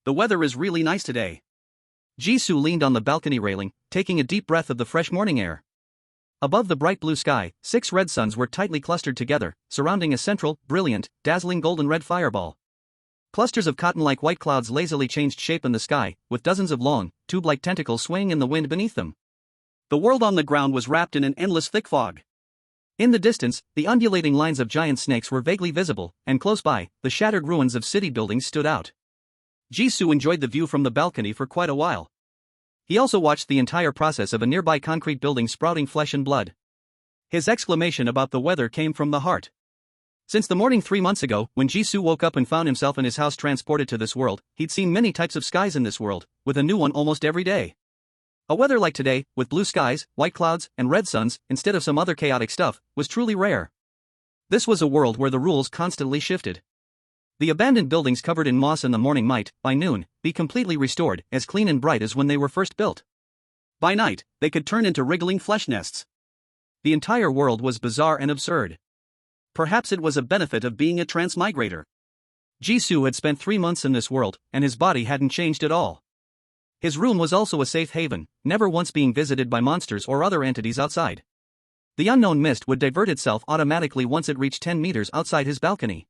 the weather is really nice today. Jisoo leaned on the balcony railing, taking a deep breath of the fresh morning air. Above the bright blue sky, 6 red suns were tightly clustered together, surrounding a central, brilliant, dazzling golden red fireball. Clusters of cotton-like white clouds lazily changed shape in the sky, with dozens of long, tube-like tentacles swaying in the wind beneath them. The world on the ground was wrapped in an endless thick fog. In the distance, the undulating lines of giant snakes were vaguely visible, and close by, the shattered ruins of city buildings stood out. Jisoo enjoyed the view from the balcony for quite a while. He also watched the entire process of a nearby concrete building sprouting flesh and blood. His exclamation about the weather came from the heart. Since the morning 3 months ago, when Jisoo woke up and found himself and his house transported to this world, he'd seen many types of skies in this world, with a new one almost every day. A weather like today, with blue skies, white clouds, and red suns, instead of some other chaotic stuff, was truly rare. This was a world where the rules constantly shifted. The abandoned buildings covered in moss in the morning might, by noon, be completely restored, as clean and bright as when they were first built. By night, they could turn into wriggling flesh nests. The entire world was bizarre and absurd. Perhaps it was a benefit of being a transmigrator. Jisoo had spent 3 months in this world, and his body hadn't changed at all. His room was also a safe haven, never once being visited by monsters or other entities outside. The unknown mist would divert itself automatically once it reached 10 meters outside his balcony.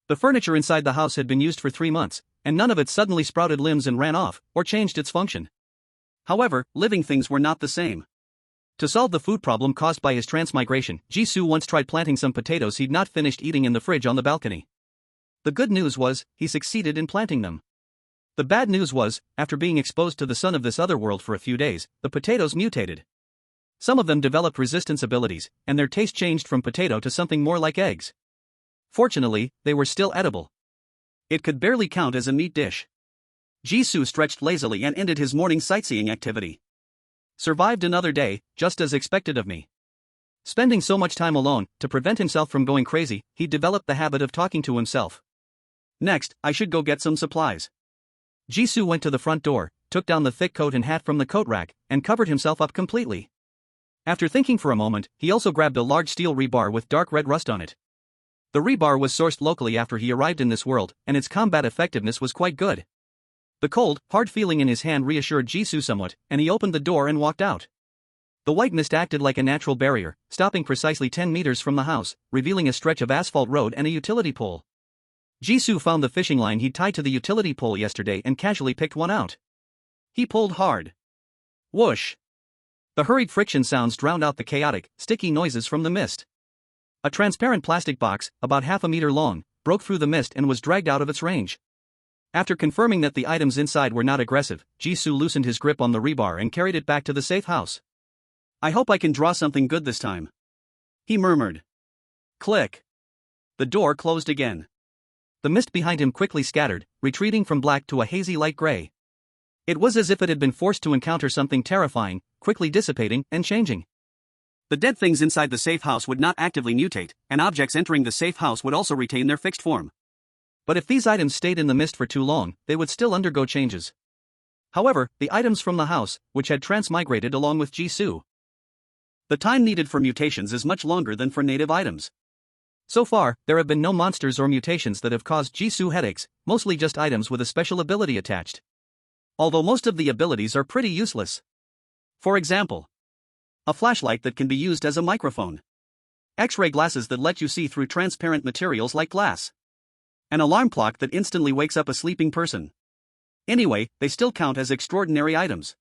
The furniture inside the house had been used for 3 months, and none of it suddenly sprouted limbs and ran off, or changed its function. However, living things were not the same. To solve the food problem caused by his transmigration, Jisoo once tried planting some potatoes he'd not finished eating in the fridge on the balcony. The good news was, he succeeded in planting them. The bad news was, after being exposed to the sun of this other world for a few days, the potatoes mutated. Some of them developed resistance abilities, and their taste changed from potato to something more like eggs. Fortunately, they were still edible. It could barely count as a meat dish. Jisoo stretched lazily and ended his morning sightseeing activity. Survived another day, just as expected of me. Spending so much time alone, to prevent himself from going crazy, he developed the habit of talking to himself. Next, I should go get some supplies. Jisoo went to the front door, took down the thick coat and hat from the coat rack, and covered himself up completely. After thinking for a moment, he also grabbed a large steel rebar with dark red rust on it. The rebar was sourced locally after he arrived in this world, and its combat effectiveness was quite good. The cold, hard feeling in his hand reassured Jisoo somewhat, and he opened the door and walked out. The white mist acted like a natural barrier, stopping precisely 10 meters from the house, revealing a stretch of asphalt road and a utility pole. Jisoo found the fishing line he'd tied to the utility pole yesterday and casually picked one out. He pulled hard. Whoosh! The hurried friction sounds drowned out the chaotic, sticky noises from the mist. A transparent plastic box, about half a meter long, broke through the mist and was dragged out of its range. After confirming that the items inside were not aggressive, Jisoo loosened his grip on the rebar and carried it back to the safe house. I hope I can draw something good this time, he murmured. Click. The door closed again. The mist behind him quickly scattered, retreating from black to a hazy light gray. It was as if it had been forced to encounter something terrifying, quickly dissipating and changing. The dead things inside the safe house would not actively mutate, and objects entering the safe house would also retain their fixed form. But if these items stayed in the mist for too long, they would still undergo changes. However, the items from the house, which had transmigrated along with Jisoo. The time needed for mutations is much longer than for native items. So far, there have been no monsters or mutations that have caused Jisoo headaches, mostly just items with a special ability attached. Although most of the abilities are pretty useless. For example, a flashlight that can be used as a microphone. X-ray glasses that let you see through transparent materials like glass. An alarm clock that instantly wakes up a sleeping person. Anyway, they still count as extraordinary items.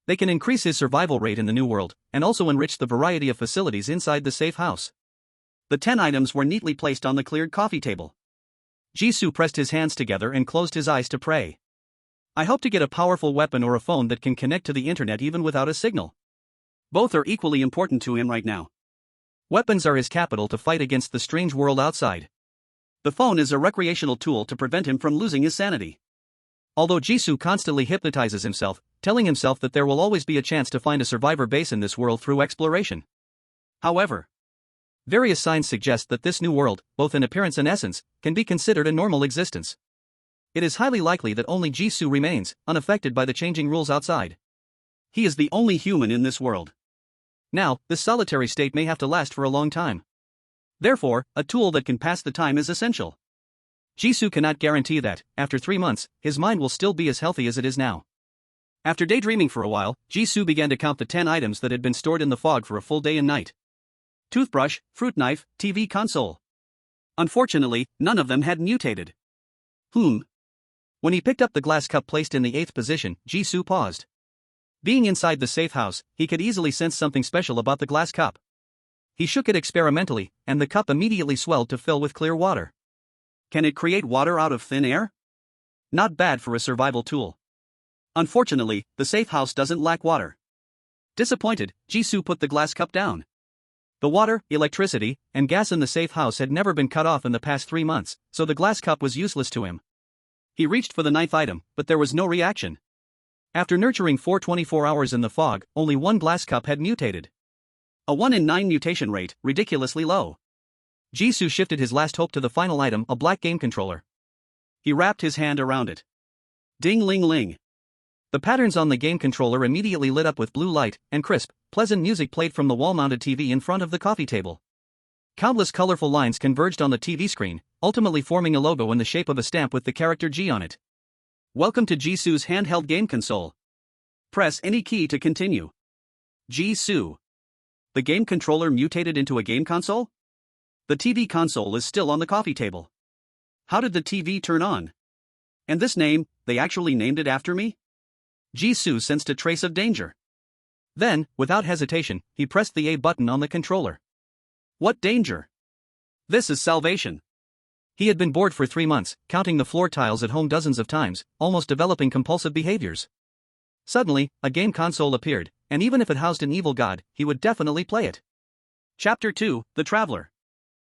They can increase his survival rate in the new world, and also enrich the variety of facilities inside the safe house. The 10 items were neatly placed on the cleared coffee table. Jisoo pressed his hands together and closed his eyes to pray. I hope to get a powerful weapon or a phone that can connect to the internet even without a signal. Both are equally important to him right now. Weapons are his capital to fight against the strange world outside. The phone is a recreational tool to prevent him from losing his sanity. Although Jisoo constantly hypnotizes himself, telling himself that there will always be a chance to find a survivor base in this world through exploration. However, various signs suggest that this new world, both in appearance and essence, can be considered a normal existence. It is highly likely that only Jisoo remains, unaffected by the changing rules outside. He is the only human in this world. Now, this solitary state may have to last for a long time. Therefore, a tool that can pass the time is essential. Jisoo cannot guarantee that, after 3 months, his mind will still be as healthy as it is now. After daydreaming for a while, Jisoo began to count the 10 items that had been stored in the fog for a full day and night. Toothbrush, fruit knife, TV console. Unfortunately, none of them had mutated. When he picked up the glass cup placed in the 8th position, Jisoo paused. Being inside the safe house, he could easily sense something special about the glass cup. He shook it experimentally, and the cup immediately swelled to fill with clear water. Can it create water out of thin air? Not bad for a survival tool. Unfortunately, the safe house doesn't lack water. Disappointed, Jisoo put the glass cup down. The water, electricity, and gas in the safe house had never been cut off in the past 3 months, so the glass cup was useless to him. He reached for the 9th item, but there was no reaction. After nurturing 24 hours in the fog, only one glass cup had mutated. A 1 in 9 mutation rate, ridiculously low. Jisoo shifted his last hope to the final item, a black game controller. He wrapped his hand around it. Ding-ling-ling. The patterns on the game controller immediately lit up with blue light, and crisp, pleasant music played from the wall-mounted TV in front of the coffee table. Countless colorful lines converged on the TV screen, ultimately forming a logo in the shape of a stamp with the character G on it. Welcome to Jisoo's handheld game console. Press any key to continue. Jisoo. The game controller mutated into a game console? The TV console is still on the coffee table. How did the TV turn on? And this name, they actually named it after me? Jisoo sensed a trace of danger. Then, without hesitation, he pressed the A button on the controller. What danger? This is salvation. He had been bored for 3 months, counting the floor tiles at home dozens of times, almost developing compulsive behaviors. Suddenly, a game console appeared, and even if it housed an evil god, he would definitely play it. Chapter 2, The Traveler.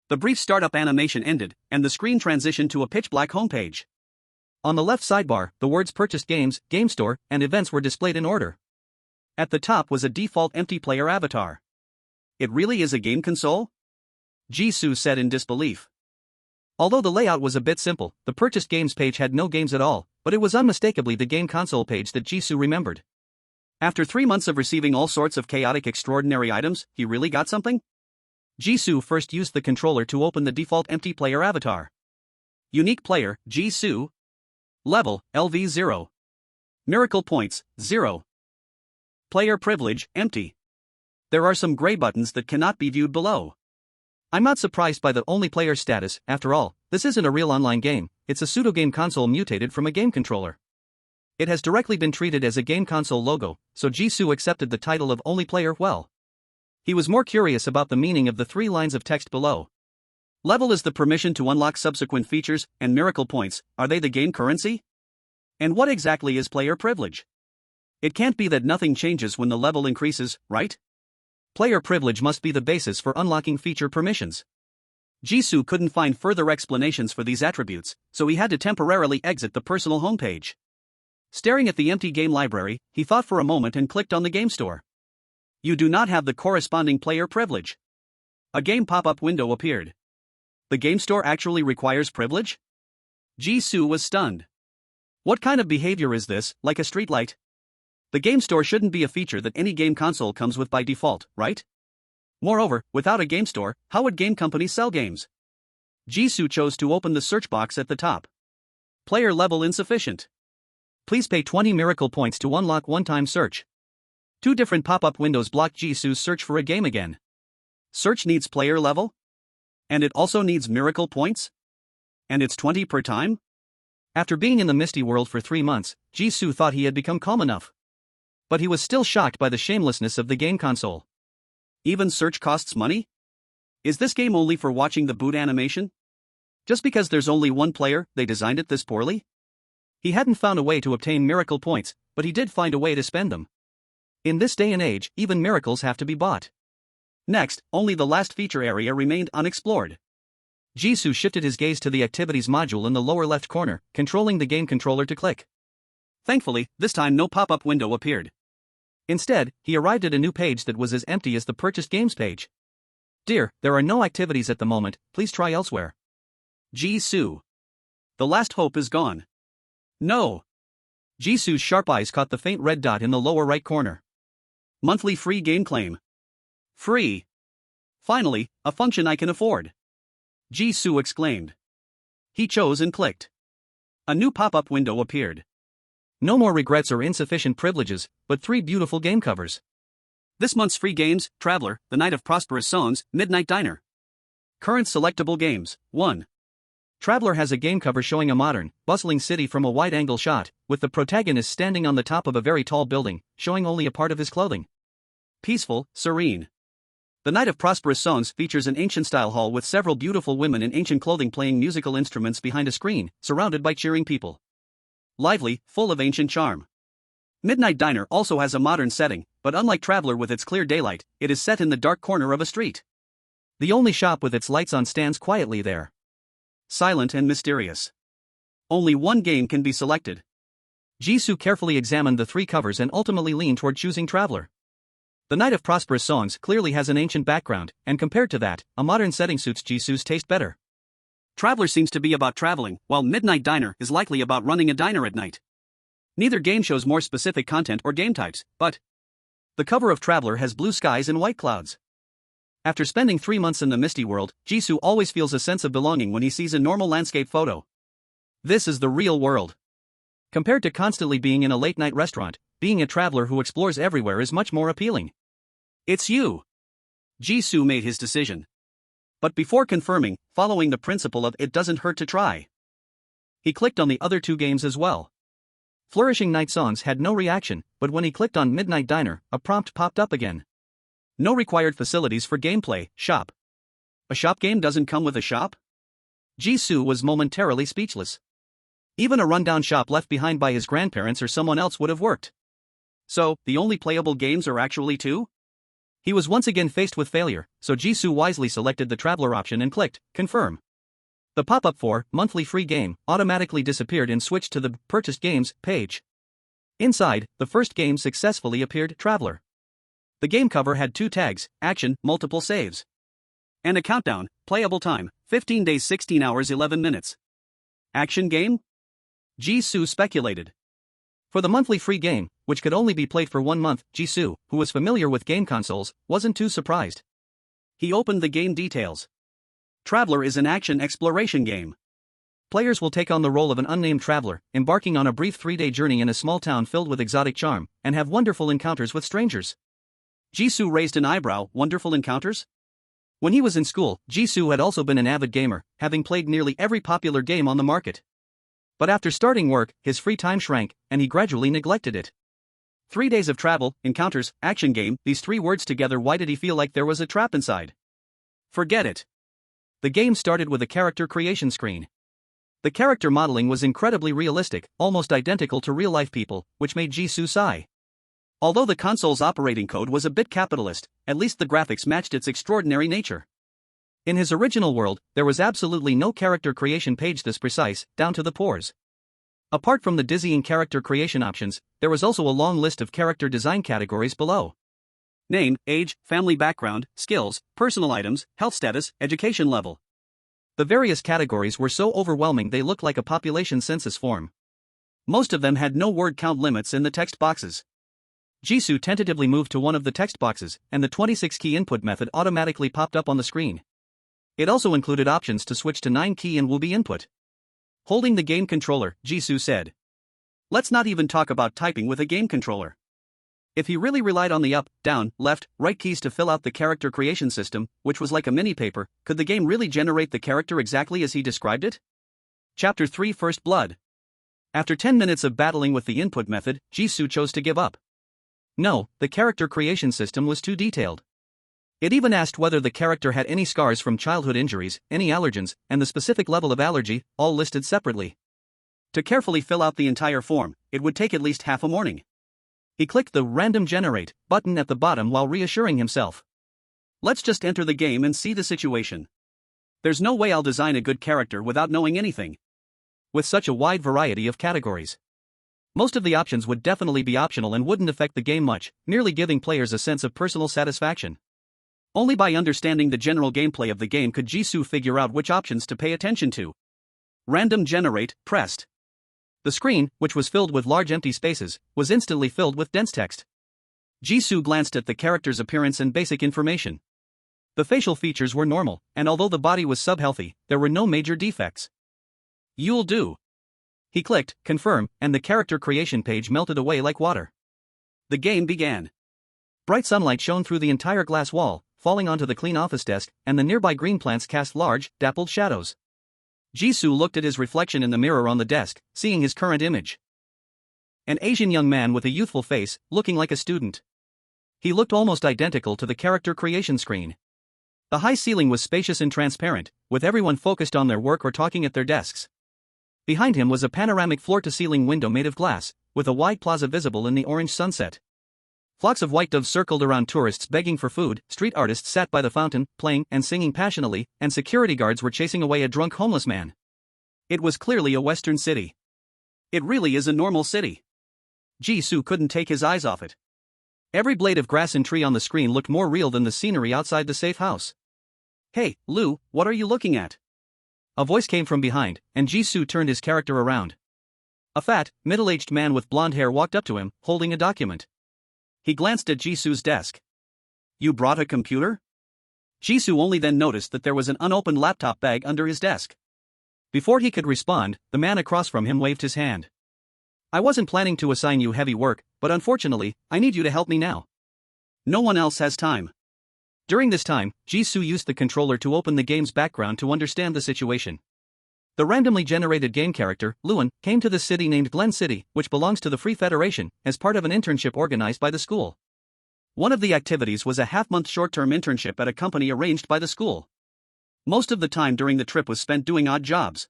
The brief startup animation ended, and the screen transitioned to a pitch-black homepage. On the left sidebar, the words Purchased Games, Game Store, and Events were displayed in order. At the top was a default empty player avatar. It really is a game console? Jisoo said in disbelief. Although the layout was a bit simple, the Purchased Games page had no games at all, but it was unmistakably the game console page that Jisoo remembered. After 3 months of receiving all sorts of chaotic extraordinary items, he really got something? Jisoo first used the controller to open the default empty player avatar. Unique player, Jisoo. Level, LV0. Miracle points, 0. Player privilege, empty. There are some gray buttons that cannot be viewed below. I'm not surprised by the only player status. After all, this isn't a real online game, it's a pseudo-game console mutated from a game controller. It has directly been treated as a game console logo, so Jisoo accepted the title of only player well. He was more curious about the meaning of the 3 lines of text below. Level is the permission to unlock subsequent features, and miracle points, are they the game currency? And what exactly is player privilege? It can't be that nothing changes when the level increases, right? Player privilege must be the basis for unlocking feature permissions. Jisoo couldn't find further explanations for these attributes, so he had to temporarily exit the personal homepage. Staring at the empty game library, he thought for a moment and clicked on the game store. You do not have the corresponding player privilege. A game pop-up window appeared. The game store actually requires privilege? Jisoo was stunned. What kind of behavior is this, like a streetlight? The game store shouldn't be a feature that any game console comes with by default, right? Moreover, without a game store, how would game companies sell games? Jisoo chose to open the search box at the top. Player level insufficient. Please pay 20 miracle points to unlock one-time search. 2 different pop-up windows block Jisoo's search for a game again. Search needs player level? And it also needs miracle points? And it's 20 per time? After being in the misty world for 3 months, Jisoo thought he had become calm enough. But he was still shocked by the shamelessness of the game console. Even search costs money? Is this game only for watching the boot animation? Just because there's only one player, they designed it this poorly? He hadn't found a way to obtain miracle points, but he did find a way to spend them. In this day and age, even miracles have to be bought. Next, only the last feature area remained unexplored. Jisoo shifted his gaze to the activities module in the lower left corner, controlling the game controller to click. Thankfully, this time no pop-up window appeared. Instead, he arrived at a new page that was as empty as the Purchased Games page. Dear, there are no activities at the moment, please try elsewhere. Jisoo. The last hope is gone. No. Jisoo's sharp eyes caught the faint red dot in the lower right corner. Monthly free game claim. Free. Finally, a function I can afford. Jisoo exclaimed. He chose and clicked. A new pop-up window appeared. No more regrets or insufficient privileges, but 3 beautiful game covers. This month's free games: Traveler, The Night of Prosperous Songs, Midnight Diner. Current selectable games: 1. Traveler has a game cover showing a modern, bustling city from a wide-angle shot, with the protagonist standing on the top of a very tall building, showing only a part of his clothing. Peaceful, serene. The Night of Prosperous Songs features an ancient-style hall with several beautiful women in ancient clothing playing musical instruments behind a screen, surrounded by cheering people. Lively, full of ancient charm. Midnight Diner also has a modern setting, but unlike Traveler with its clear daylight, it is set in the dark corner of a street. The only shop with its lights on stands quietly there. Silent and mysterious. Only one game can be selected. Jisoo carefully examined the 3 covers and ultimately leaned toward choosing Traveler. The Night of Prosperous Songs clearly has an ancient background, and compared to that, a modern setting suits Jisoo's taste better. Traveler seems to be about traveling, while Midnight Diner is likely about running a diner at night. Neither game shows more specific content or game types, but the cover of Traveler has blue skies and white clouds. After spending 3 months in the misty world, Jisoo always feels a sense of belonging when he sees a normal landscape photo. This is the real world. Compared to constantly being in a late-night restaurant, being a traveler who explores everywhere is much more appealing. It's you. Jisoo made his decision. But before confirming, following the principle of it doesn't hurt to try, he clicked on the other 2 games as well. Flourishing Night Songs had no reaction, but when he clicked on Midnight Diner, a prompt popped up again. No required facilities for gameplay, shop. A shop game doesn't come with a shop? Jisoo was momentarily speechless. Even a rundown shop left behind by his grandparents or someone else would have worked. So, the only playable games are actually 2? He was once again faced with failure, so Jisoo wisely selected the Traveler option and clicked Confirm. The pop-up for Monthly Free Game automatically disappeared and switched to the Purchased Games page. Inside, the first game successfully appeared: Traveler. The game cover had 2 tags: Action, Multiple Saves. And a countdown: Playable time, 15 days 16 hours 11 minutes. Action game? Jisoo speculated. For the monthly free game, which could only be played for 1 month, Jisoo, who was familiar with game consoles, wasn't too surprised. He opened the game details. Traveler is an action exploration game. Players will take on the role of an unnamed traveler, embarking on a brief 3-day journey in a small town filled with exotic charm, and have wonderful encounters with strangers. Jisoo raised an eyebrow. Wonderful encounters? When he was in school, Jisoo had also been an avid gamer, having played nearly every popular game on the market. But after starting work, his free time shrank, and he gradually neglected it. 3 days of travel, encounters, action game, these 3 words together. Why did he feel like there was a trap inside? Forget it. The game started with a character creation screen. The character modeling was incredibly realistic, almost identical to real-life people, which made Jisoo sigh. Although the console's operating code was a bit capitalist, at least the graphics matched its extraordinary nature. In his original world, there was absolutely no character creation page this precise, down to the pores. Apart from the dizzying character creation options, there was also a long list of character design categories below. Name, age, family background, skills, personal items, health status, education level. The various categories were so overwhelming they looked like a population census form. Most of them had no word count limits in the text boxes. Jisoo tentatively moved to one of the text boxes, and the 26-key input method automatically popped up on the screen. It also included options to switch to 9-key and will-be input. Holding the game controller, Jisoo said. Let's not even talk about typing with a game controller. If he really relied on the up, down, left, right keys to fill out the character creation system, which was like a mini paper, could the game really generate the character exactly as he described it? Chapter 3: First Blood. After 10 minutes of battling with the input method, Jisoo chose to give up. No, the character creation system was too detailed. It even asked whether the character had any scars from childhood injuries, any allergens, and the specific level of allergy, all listed separately. To carefully fill out the entire form, it would take at least half a morning. He clicked the Random Generate button at the bottom while reassuring himself. Let's just enter the game and see the situation. There's no way I'll design a good character without knowing anything. With such a wide variety of categories. Most of the options would definitely be optional and wouldn't affect the game much, merely giving players a sense of personal satisfaction. Only by understanding the general gameplay of the game could Jisoo figure out which options to pay attention to. Random Generate, pressed. The screen, which was filled with large empty spaces, was instantly filled with dense text. Jisoo glanced at the character's appearance and basic information. The facial features were normal, and although the body was sub-healthy, there were no major defects. You'll do. He clicked, confirm, and the character creation page melted away like water. The game began. Bright sunlight shone through the entire glass wall, falling onto the clean office desk, and the nearby green plants cast large, dappled shadows. Jisoo looked at his reflection in the mirror on the desk, seeing his current image. An Asian young man with a youthful face, looking like a student. He looked almost identical to the character creation screen. The high ceiling was spacious and transparent, with everyone focused on their work or talking at their desks. Behind him was a panoramic floor-to-ceiling window made of glass, with a wide plaza visible in the orange sunset. Flocks of white doves circled around tourists begging for food, street artists sat by the fountain, playing and singing passionately, and security guards were chasing away a drunk homeless man. It was clearly a Western city. It really is a normal city. Jisoo couldn't take his eyes off it. Every blade of grass and tree on the screen looked more real than the scenery outside the safe house. "Hey, Lou, what are you looking at?" A voice came from behind, and Jisoo turned his character around. A fat, middle-aged man with blonde hair walked up to him, holding a document. He glanced at Jisoo's desk. "You brought a computer?" Jisoo only then noticed that there was an unopened laptop bag under his desk. Before he could respond, the man across from him waved his hand. "I wasn't planning to assign you heavy work, but unfortunately, I need you to help me now. No one else has time." During this time, Jisoo used the controller to open the game's background to understand the situation. The randomly generated game character, Luan, came to the city named Glen City, which belongs to the Free Federation, as part of an internship organized by the school. One of the activities was a half-month short-term internship at a company arranged by the school. Most of the time during the trip was spent doing odd jobs.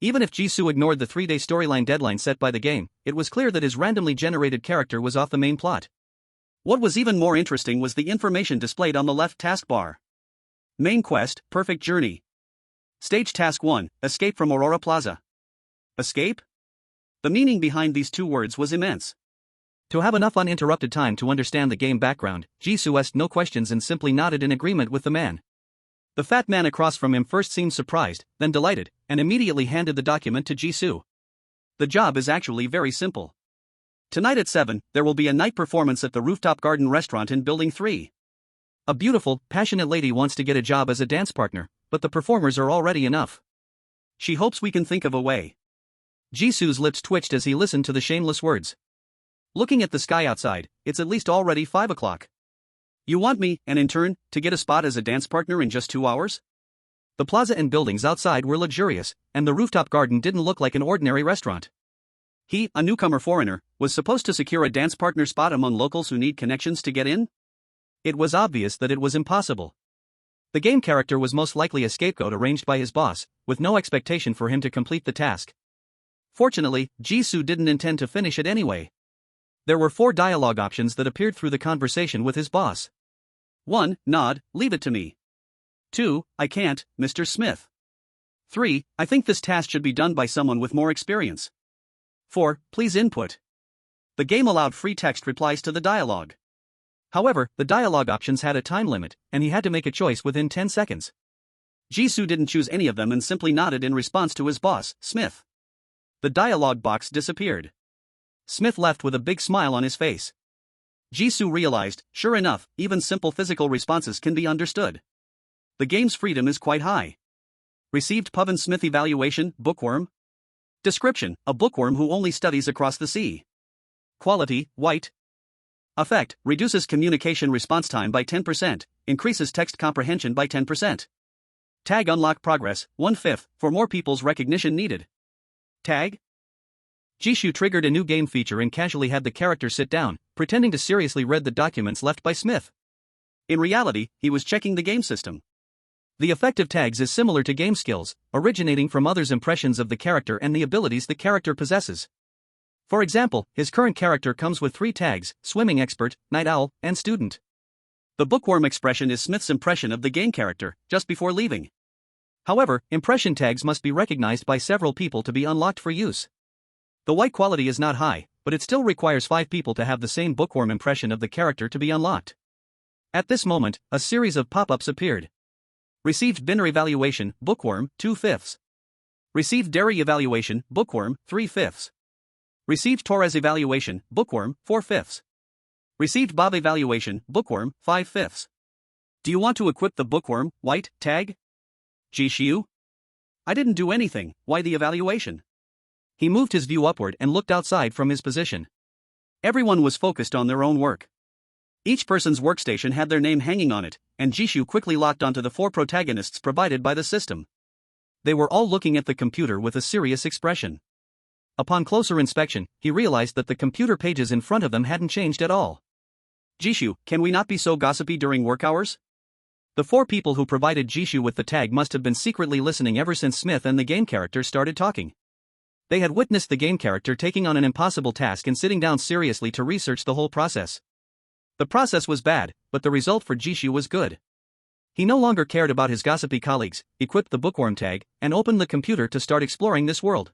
Even if Jisoo ignored the 3-day storyline deadline set by the game, it was clear that his randomly generated character was off the main plot. What was even more interesting was the information displayed on the left taskbar. Main quest, Perfect Journey. Stage Task 1, Escape from Aurora Plaza. Escape? The meaning behind these two words was immense. To have enough uninterrupted time to understand the game background, Jisoo asked no questions and simply nodded in agreement with the man. The fat man across from him first seemed surprised, then delighted, and immediately handed the document to Jisoo. The job is actually very simple. Tonight at 7, there will be a night performance at the Rooftop Garden restaurant in Building 3. A beautiful, passionate lady wants to get a job as a dance partner, but the performers are already enough. She hopes we can think of a way. Jisoo's lips twitched as he listened to the shameless words. Looking at the sky outside, it's at least already 5 o'clock. You want me, an intern, to get a spot as a dance partner in just 2 hours? The plaza and buildings outside were luxurious, and the rooftop garden didn't look like an ordinary restaurant. He, a newcomer foreigner, was supposed to secure a dance partner spot among locals who need connections to get in? It was obvious that it was impossible. The game character was most likely a scapegoat arranged by his boss, with no expectation for him to complete the task. Fortunately, Jisoo didn't intend to finish it anyway. There were 4 dialogue options that appeared through the conversation with his boss. 1. Nod, leave it to me. 2. I can't, Mr. Smith. 3. I think this task should be done by someone with more experience. 4. Please input. The game allowed free text replies to the dialogue. However, the dialogue options had a time limit, and he had to make a choice within 10 seconds. Jisoo didn't choose any of them and simply nodded in response to his boss, Smith. The dialogue box disappeared. Smith left with a big smile on his face. Jisoo realized, sure enough, even simple physical responses can be understood. The game's freedom is quite high. Received Pub and Smith evaluation, bookworm. Description, a bookworm who only studies across the sea. Quality, white. Effect, reduces communication response time by 10%, increases text comprehension by 10%. Tag unlock progress, 1/5, for more people's recognition needed. Tag? Jisoo triggered a new game feature and casually had the character sit down, pretending to seriously read the documents left by Smith. In reality, he was checking the game system. The effect of tags is similar to game skills, originating from others' impressions of the character and the abilities the character possesses. For example, his current character comes with 3 tags: swimming expert, night owl, and student. The bookworm expression is Smith's impression of the game character, just before leaving. However, impression tags must be recognized by several people to be unlocked for use. The white quality is not high, but it still requires 5 people to have the same bookworm impression of the character to be unlocked. At this moment, a series of pop-ups appeared. Received binary evaluation, bookworm, 2/5. Received dairy evaluation, bookworm, 3/5. Received Torres evaluation, bookworm, 4/5. Received Bob evaluation, bookworm, 5/5. Do you want to equip the bookworm, white, tag? Jisoo? I didn't do anything, why the evaluation? He moved his view upward and looked outside from his position. Everyone was focused on their own work. Each person's workstation had their name hanging on it, and Jishu quickly locked onto the 4 protagonists provided by the system. They were all looking at the computer with a serious expression. Upon closer inspection, he realized that the computer pages in front of them hadn't changed at all. Jishu, can we not be so gossipy during work hours? The 4 people who provided Jishu with the tag must have been secretly listening ever since Smith and the game character started talking. They had witnessed the game character taking on an impossible task and sitting down seriously to research the whole process. The process was bad, but the result for Jishu was good. He no longer cared about his gossipy colleagues, equipped the bookworm tag, and opened the computer to start exploring this world.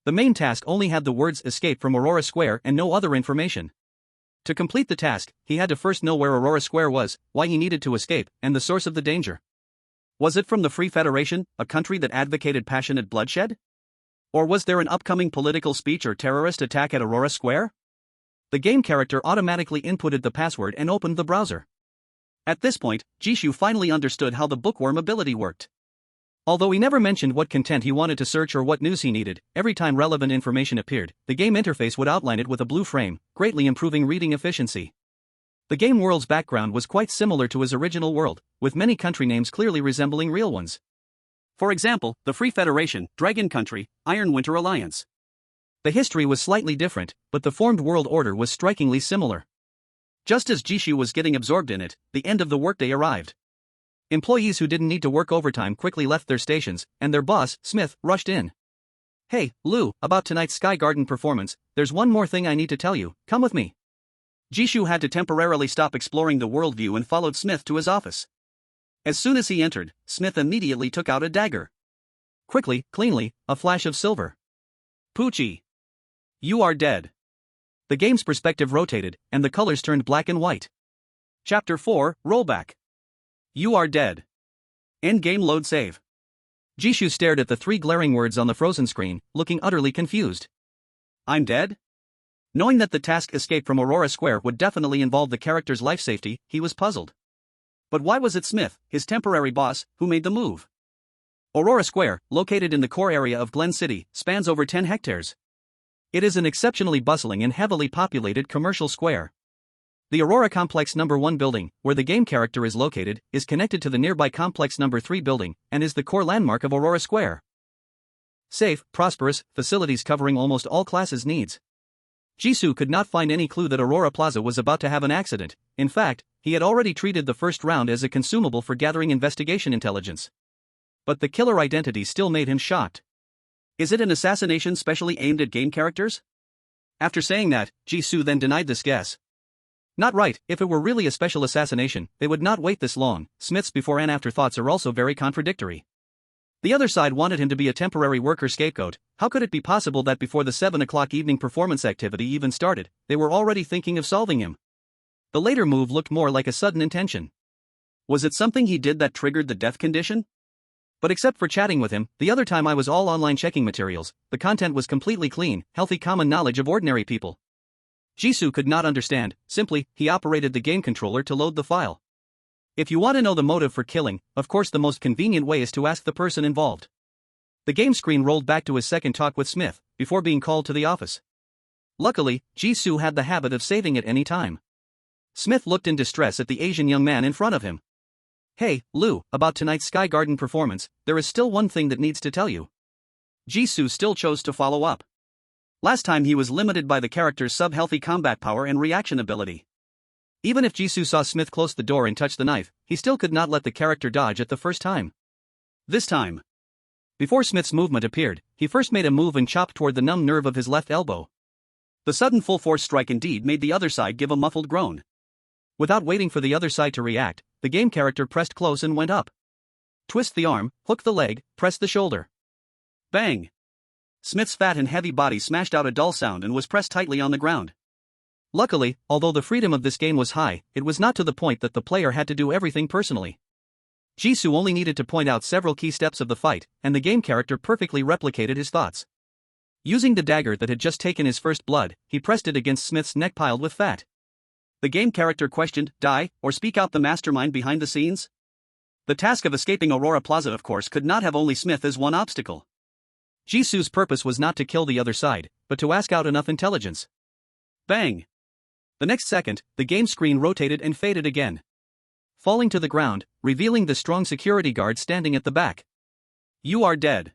The main task only had the words "escape from Aurora Square" and no other information. To complete the task, he had to first know where Aurora Square was, why he needed to escape, and the source of the danger. Was it from the Free Federation, a country that advocated passionate bloodshed? Or was there an upcoming political speech or terrorist attack at Aurora Square? The game character automatically inputted the password and opened the browser. At this point, Jishu finally understood how the bookworm ability worked. Although he never mentioned what content he wanted to search or what news he needed, every time relevant information appeared, the game interface would outline it with a blue frame, greatly improving reading efficiency. The game world's background was quite similar to his original world, with many country names clearly resembling real ones. For example, the Free Federation, Dragon Country, Iron Winter Alliance. The history was slightly different, but the formed world order was strikingly similar. Just as Jishu was getting absorbed in it, the end of the workday arrived. Employees who didn't need to work overtime quickly left their stations, and their boss, Smith, rushed in. "Hey, Lou, about tonight's Sky Garden performance, there's one more thing I need to tell you, come with me." Jishu had to temporarily stop exploring the worldview and followed Smith to his office. As soon as he entered, Smith immediately took out a dagger. Quickly, cleanly, a flash of silver. "Poochie. You are dead." The game's perspective rotated, and the colors turned black and white. Chapter 4, Rollback. You are dead. Endgame load save. Jishu stared at the 3 glaring words on the frozen screen, looking utterly confused. I'm dead? Knowing that the task escape from Aurora Square would definitely involve the character's life safety, he was puzzled. But why was it Smith, his temporary boss, who made the move? Aurora Square, located in the core area of Glen City, spans over 10 hectares. It is an exceptionally bustling and heavily populated commercial square. The Aurora Complex No. 1 building, where the game character is located, is connected to the nearby Complex No. 3 building, and is the core landmark of Aurora Square. Safe, prosperous, facilities covering almost all classes' needs. Jishu could not find any clue that Aurora Plaza was about to have an accident. In fact, he had already treated the first round as a consumable for gathering investigation intelligence. But the killer identity still made him shocked. Is it an assassination specially aimed at game characters? After saying that, Jishu then denied this guess. Not right, if it were really a special assassination, they would not wait this long. Smith's before and after thoughts are also very contradictory. The other side wanted him to be a temporary worker scapegoat. How could it be possible that before the 7 o'clock evening performance activity even started, they were already thinking of solving him? The later move looked more like a sudden intention. Was it something he did that triggered the death condition? But except for chatting with him, the other time I was all online checking materials, the content was completely clean, healthy common knowledge of ordinary people. Jishu could not understand, simply, he operated the game controller to load the file. If you want to know the motive for killing, of course the most convenient way is to ask the person involved. The game screen rolled back to his second talk with Smith, before being called to the office. Luckily, Jishu had the habit of saving at any time. Smith looked in distress at the Asian young man in front of him. Hey, Lou, about tonight's Sky Garden performance, there is still one thing that needs to tell you. Jishu still chose to follow up. Last time he was limited by the character's sub-healthy combat power and reaction ability. Even if Jishu saw Smith close the door and touch the knife, he still could not let the character dodge at the first time. This time. Before Smith's movement appeared, he first made a move and chopped toward the numb nerve of his left elbow. The sudden full-force strike indeed made the other side give a muffled groan. Without waiting for the other side to react, the game character pressed close and went up. Twist the arm, hook the leg, press the shoulder. Bang! Smith's fat and heavy body smashed out a dull sound and was pressed tightly on the ground. Luckily, although the freedom of this game was high, it was not to the point that the player had to do everything personally. Jishu only needed to point out several key steps of the fight, and the game character perfectly replicated his thoughts. Using the dagger that had just taken his first blood, he pressed it against Smith's neck piled with fat. The game character questioned, die, or speak out the mastermind behind the scenes? The task of escaping Aurora Plaza, of course, could not have only Smith as one obstacle. Jisoo's purpose was not to kill the other side, but to ask out enough intelligence. Bang! The next second, the game screen rotated and faded again, falling to the ground, revealing the strong security guard standing at the back. You are dead.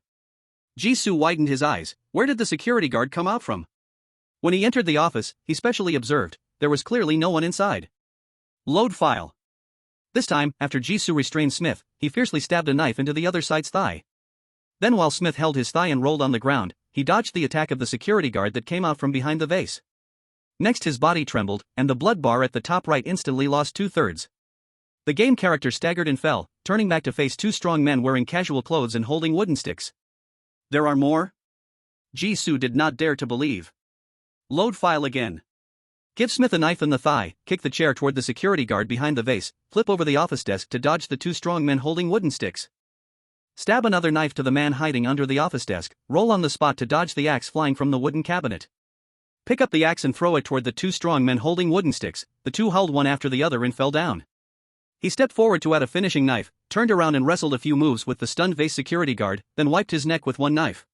Jisoo widened his eyes. Where did the security guard come out from? When he entered the office, he specially observed, there was clearly no one inside. Load file. This time, after Jisoo restrained Smith, he fiercely stabbed a knife into the other side's thigh. Then while Smith held his thigh and rolled on the ground, he dodged the attack of the security guard that came out from behind the vase. Next his body trembled, and the blood bar at the top right instantly lost 2/3. The game character staggered and fell, turning back to face two strong men wearing casual clothes and holding wooden sticks. There are more? Jisoo did not dare to believe. Load file again. Give Smith a knife in the thigh, kick the chair toward the security guard behind the vase, flip over the office desk to dodge the two strong men holding wooden sticks. Stab another knife to the man hiding under the office desk, roll on the spot to dodge the axe flying from the wooden cabinet. Pick up the axe and throw it toward the two strong men holding wooden sticks. The two hurled one after the other and fell down. He stepped forward to add a finishing knife, turned around and wrestled a few moves with the stunned vase security guard, then wiped his neck with one knife.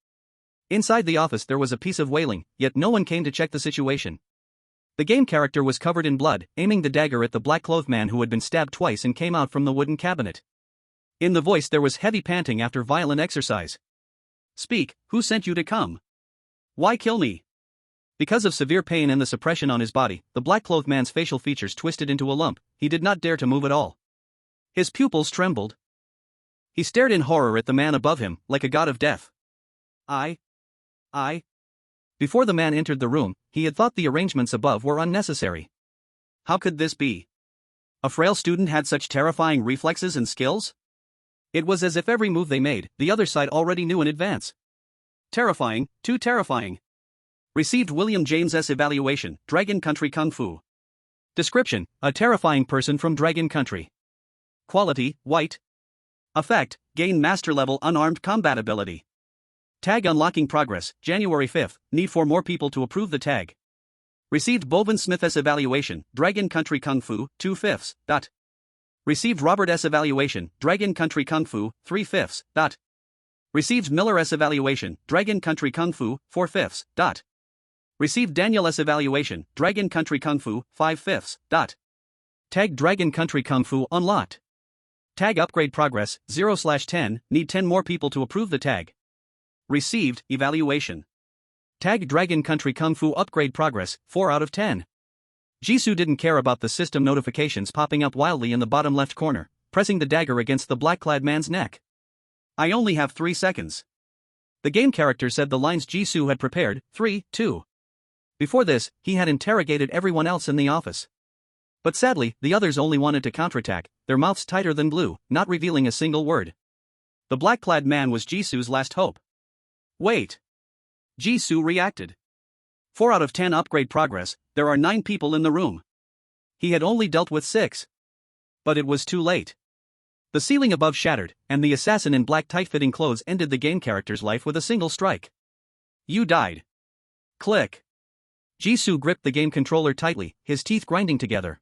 Inside the office there was a piece of wailing, yet no one came to check the situation. The game character was covered in blood, aiming the dagger at the black-clothed man who had been stabbed twice and came out from the wooden cabinet. In the voice there was heavy panting after violent exercise. Speak, who sent you to come? Why kill me? Because of severe pain and the suppression on his body, the black-clothed man's facial features twisted into a lump. He did not dare to move at all. His pupils trembled. He stared in horror at the man above him, like a god of death. I. Before the man entered the room, he had thought the arrangements above were unnecessary. How could this be? A frail student had such terrifying reflexes and skills? It was as if every move they made, the other side already knew in advance. Terrifying, too terrifying. Received William James S. Evaluation, Dragon Country Kung Fu. Description, a terrifying person from Dragon Country. Quality, white. Effect, gain master level unarmed combat ability. Tag unlocking progress, January 5th, need for more people to approve the tag. Received Bovin Smith S. Evaluation, Dragon Country Kung Fu, 2/5. Received Robert S. Evaluation, Dragon Country Kung Fu, 3/5. Received Miller S. Evaluation, Dragon Country Kung Fu, 4/5. Received Daniel S. Evaluation, Dragon Country Kung Fu, 5/5. Tag Dragon Country Kung Fu unlocked. Tag upgrade progress, 0/10, need 10 more people to approve the tag. Received, evaluation. Tag Dragon Country Kung Fu upgrade progress, 4 out of 10. Jisoo didn't care about the system notifications popping up wildly in the bottom left corner, pressing the dagger against the black-clad man's neck. I only have 3 seconds. The game character said the lines Jisoo had prepared, 3, 2. Before this, he had interrogated everyone else in the office. But sadly, the others only wanted to counterattack, their mouths tighter than glue, not revealing a single word. The black-clad man was Jisoo's last hope. Wait. Jisoo reacted. 4 out of 10 upgrade progress, there are 9 people in the room. He had only dealt with 6. But it was too late. The ceiling above shattered, and the assassin in black tight-fitting clothes ended the game character's life with a single strike. You died. Click. Jisoo gripped the game controller tightly, his teeth grinding together.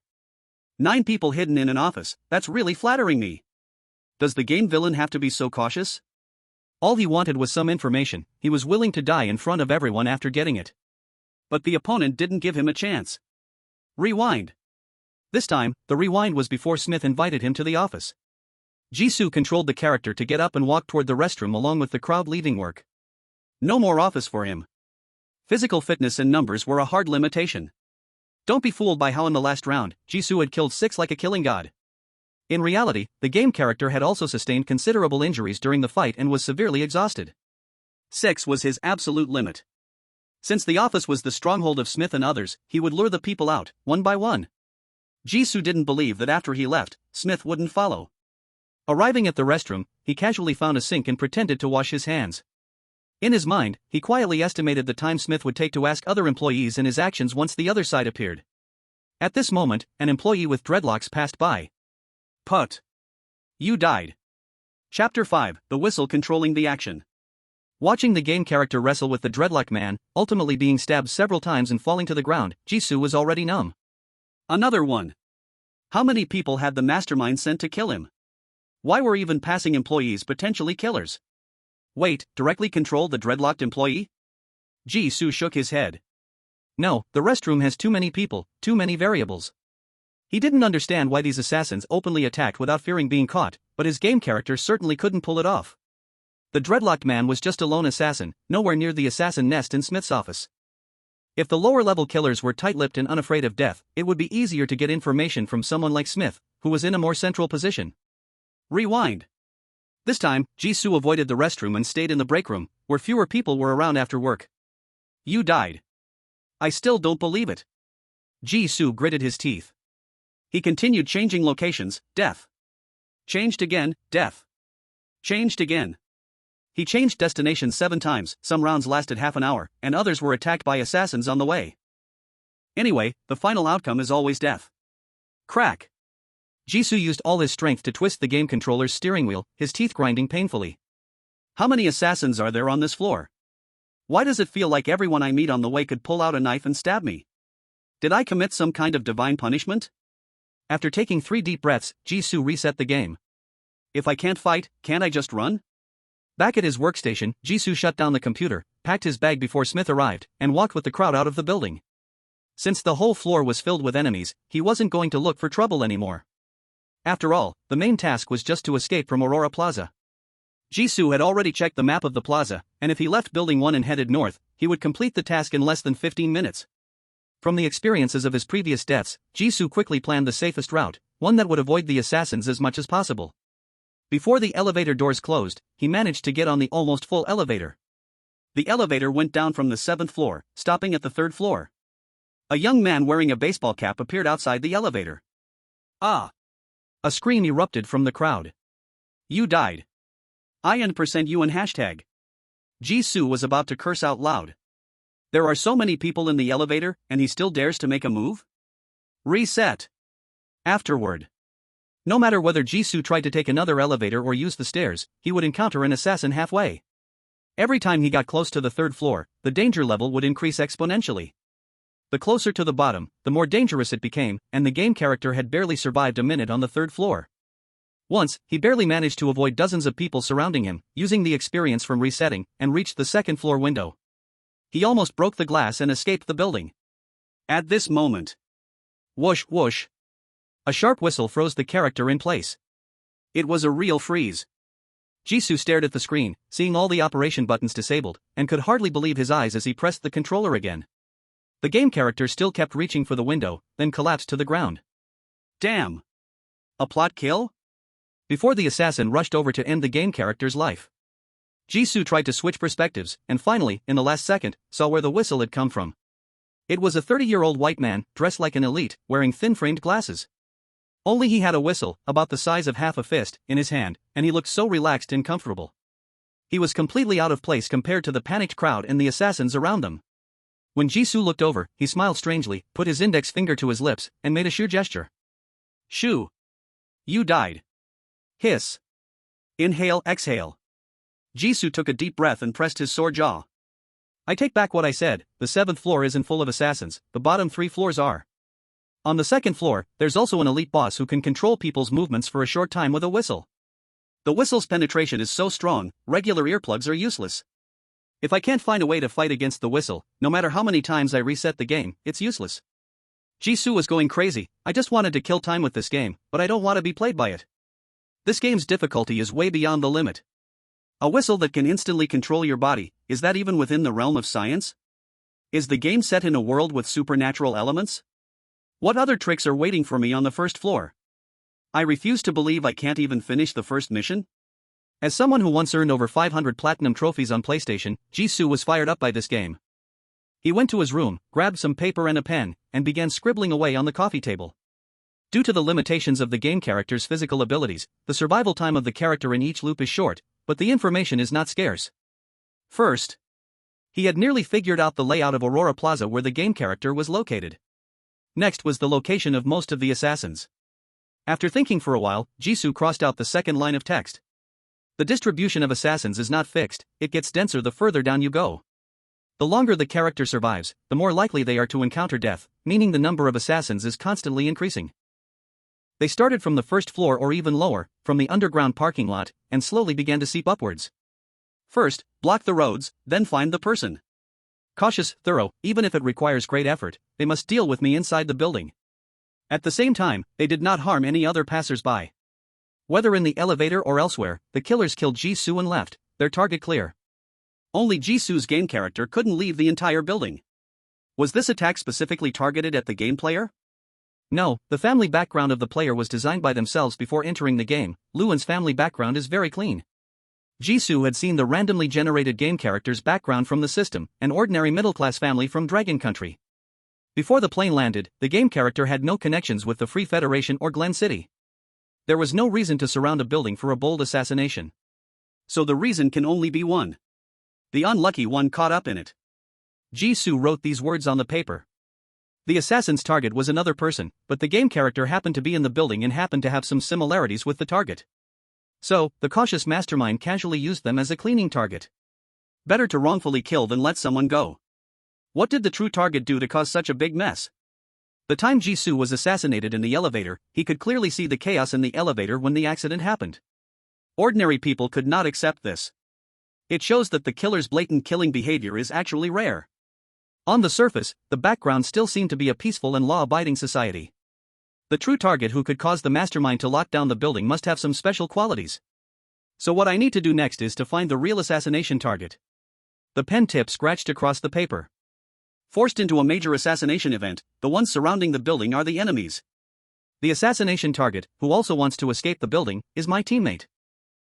9 people hidden in an office, that's really flattering me. Does the game villain have to be so cautious? All he wanted was some information. He was willing to die in front of everyone after getting it. But the opponent didn't give him a chance. Rewind. This time, the rewind was before Smith invited him to the office. Jisoo controlled the character to get up and walk toward the restroom along with the crowd leaving work. No more office for him. Physical fitness and numbers were a hard limitation. Don't be fooled by how in the last round, Jisoo had killed 6 like a killing god. In reality, the game character had also sustained considerable injuries during the fight and was severely exhausted. 6 was his absolute limit. Since the office was the stronghold of Smith and others, he would lure the people out, one by one. Jisoo didn't believe that after he left, Smith wouldn't follow. Arriving at the restroom, he casually found a sink and pretended to wash his hands. In his mind, he quietly estimated the time Smith would take to ask other employees and his actions once the other side appeared. At this moment, an employee with dreadlocks passed by. Put. You died. Chapter 5, The Whistle Controlling the Action. Watching the game character wrestle with the dreadlock man, ultimately being stabbed several times and falling to the ground, Jisoo was already numb. Another one. How many people had the mastermind sent to kill him? Why were even passing employees potentially killers? Wait, directly control the dreadlocked employee? Jisoo shook his head. No, the restroom has too many people, too many variables. He didn't understand why these assassins openly attacked without fearing being caught, but his game character certainly couldn't pull it off. The dreadlocked man was just a lone assassin, nowhere near the assassin nest in Smith's office. If the lower-level killers were tight-lipped and unafraid of death, it would be easier to get information from someone like Smith, who was in a more central position. Rewind. This time, Jisoo avoided the restroom and stayed in the break room, where fewer people were around after work. You died. I still don't believe it. Jisoo gritted his teeth. He continued changing locations, death. Changed again, death. Changed again. He changed destinations 7 times, some rounds lasted half an hour, and others were attacked by assassins on the way. Anyway, the final outcome is always death. Crack. Jisoo used all his strength to twist the game controller's steering wheel, his teeth grinding painfully. How many assassins are there on this floor? Why does it feel like everyone I meet on the way could pull out a knife and stab me? Did I commit some kind of divine punishment? After taking 3 deep breaths, Jisoo reset the game. If I can't fight, can't I just run? Back at his workstation, Jisoo shut down the computer, packed his bag before Smith arrived, and walked with the crowd out of the building. Since the whole floor was filled with enemies, he wasn't going to look for trouble anymore. After all, the main task was just to escape from Aurora Plaza. Jisoo had already checked the map of the plaza, and if he left Building 1 and headed north, he would complete the task in less than 15 minutes. From the experiences of his previous deaths, Jisoo quickly planned the safest route, one that would avoid the assassins as much as possible. Before the elevator doors closed, he managed to get on the almost full elevator. The elevator went down from the 7th floor, stopping at the 3rd floor. A young man wearing a baseball cap appeared outside the elevator. Ah! A scream erupted from the crowd. You died. %you and hashtag. Jisoo was about to curse out loud. There are so many people in the elevator, and he still dares to make a move? Reset. Afterward. No matter whether Jisoo tried to take another elevator or use the stairs, he would encounter an assassin halfway. Every time he got close to the 3rd floor, the danger level would increase exponentially. The closer to the bottom, the more dangerous it became, and the game character had barely survived a minute on the 3rd floor. Once, he barely managed to avoid dozens of people surrounding him, using the experience from resetting, and reached the 2nd floor window. He almost broke the glass and escaped the building. At this moment. Whoosh whoosh. A sharp whistle froze the character in place. It was a real freeze. Jisoo stared at the screen, seeing all the operation buttons disabled, and could hardly believe his eyes as he pressed the controller again. The game character still kept reaching for the window, then collapsed to the ground. Damn! A plot kill? Before the assassin rushed over to end the game character's life. Jisoo tried to switch perspectives, and finally, in the last second, saw where the whistle had come from. It was a 30-year-old white man, dressed like an elite, wearing thin-framed glasses. Only he had a whistle, about the size of half a fist, in his hand, and he looked so relaxed and comfortable. He was completely out of place compared to the panicked crowd and the assassins around them. When Jisoo looked over, he smiled strangely, put his index finger to his lips, and made a shoo gesture. Shoo. You died. Hiss. Inhale, exhale. Jisoo took a deep breath and pressed his sore jaw. I take back what I said, the 7th floor isn't full of assassins, the bottom 3 floors are. On the 2nd floor, there's also an elite boss who can control people's movements for a short time with a whistle. The whistle's penetration is so strong, regular earplugs are useless. If I can't find a way to fight against the whistle, no matter how many times I reset the game, it's useless. Jisoo was going crazy. I just wanted to kill time with this game, but I don't want to be played by it. This game's difficulty is way beyond the limit. A whistle that can instantly control your body, is that even within the realm of science? Is the game set in a world with supernatural elements? What other tricks are waiting for me on the 1st floor? I refuse to believe I can't even finish the first mission. As someone who once earned over 500 platinum trophies on PlayStation, Jisoo was fired up by this game. He went to his room, grabbed some paper and a pen, and began scribbling away on the coffee table. Due to the limitations of the game character's physical abilities, the survival time of the character in each loop is short, but the information is not scarce. First, he had nearly figured out the layout of Aurora Plaza where the game character was located. Next was the location of most of the assassins. After thinking for a while, Jisoo crossed out the 2nd line of text. The distribution of assassins is not fixed, it gets denser the further down you go. The longer the character survives, the more likely they are to encounter death, meaning the number of assassins is constantly increasing. They started from the first floor or even lower, from the underground parking lot, and slowly began to seep upwards. First, block the roads, then find the person. Cautious, thorough, even if it requires great effort, they must deal with me inside the building. At the same time, they did not harm any other passers-by. Whether in the elevator or elsewhere, the killers killed Jisoo and left, their target clear. Only Jisoo's game character couldn't leave the entire building. Was this attack specifically targeted at the game player? No, the family background of the player was designed by themselves before entering the game. Luan's family background is very clean. Jisoo had seen the randomly generated game character's background from the system, an ordinary middle-class family from Dragon Country. Before the plane landed, the game character had no connections with the Free Federation or Glen City. There was no reason to surround a building for a bold assassination. So the reason can only be one. The unlucky one caught up in it. Jisoo wrote these words on the paper. The assassin's target was another person, but the game character happened to be in the building and happened to have some similarities with the target. So, the cautious mastermind casually used them as a cleaning target. Better to wrongfully kill than let someone go. What did the true target do to cause such a big mess? The time Jisoo was assassinated in the elevator, he could clearly see the chaos in the elevator when the accident happened. Ordinary people could not accept this. It shows that the killer's blatant killing behavior is actually rare. On the surface, the background still seemed to be a peaceful and law-abiding society. The true target who could cause the mastermind to lock down the building must have some special qualities. So what I need to do next is to find the real assassination target. The pen tip scratched across the paper. Forced into a major assassination event, the ones surrounding the building are the enemies. The assassination target, who also wants to escape the building, is my teammate.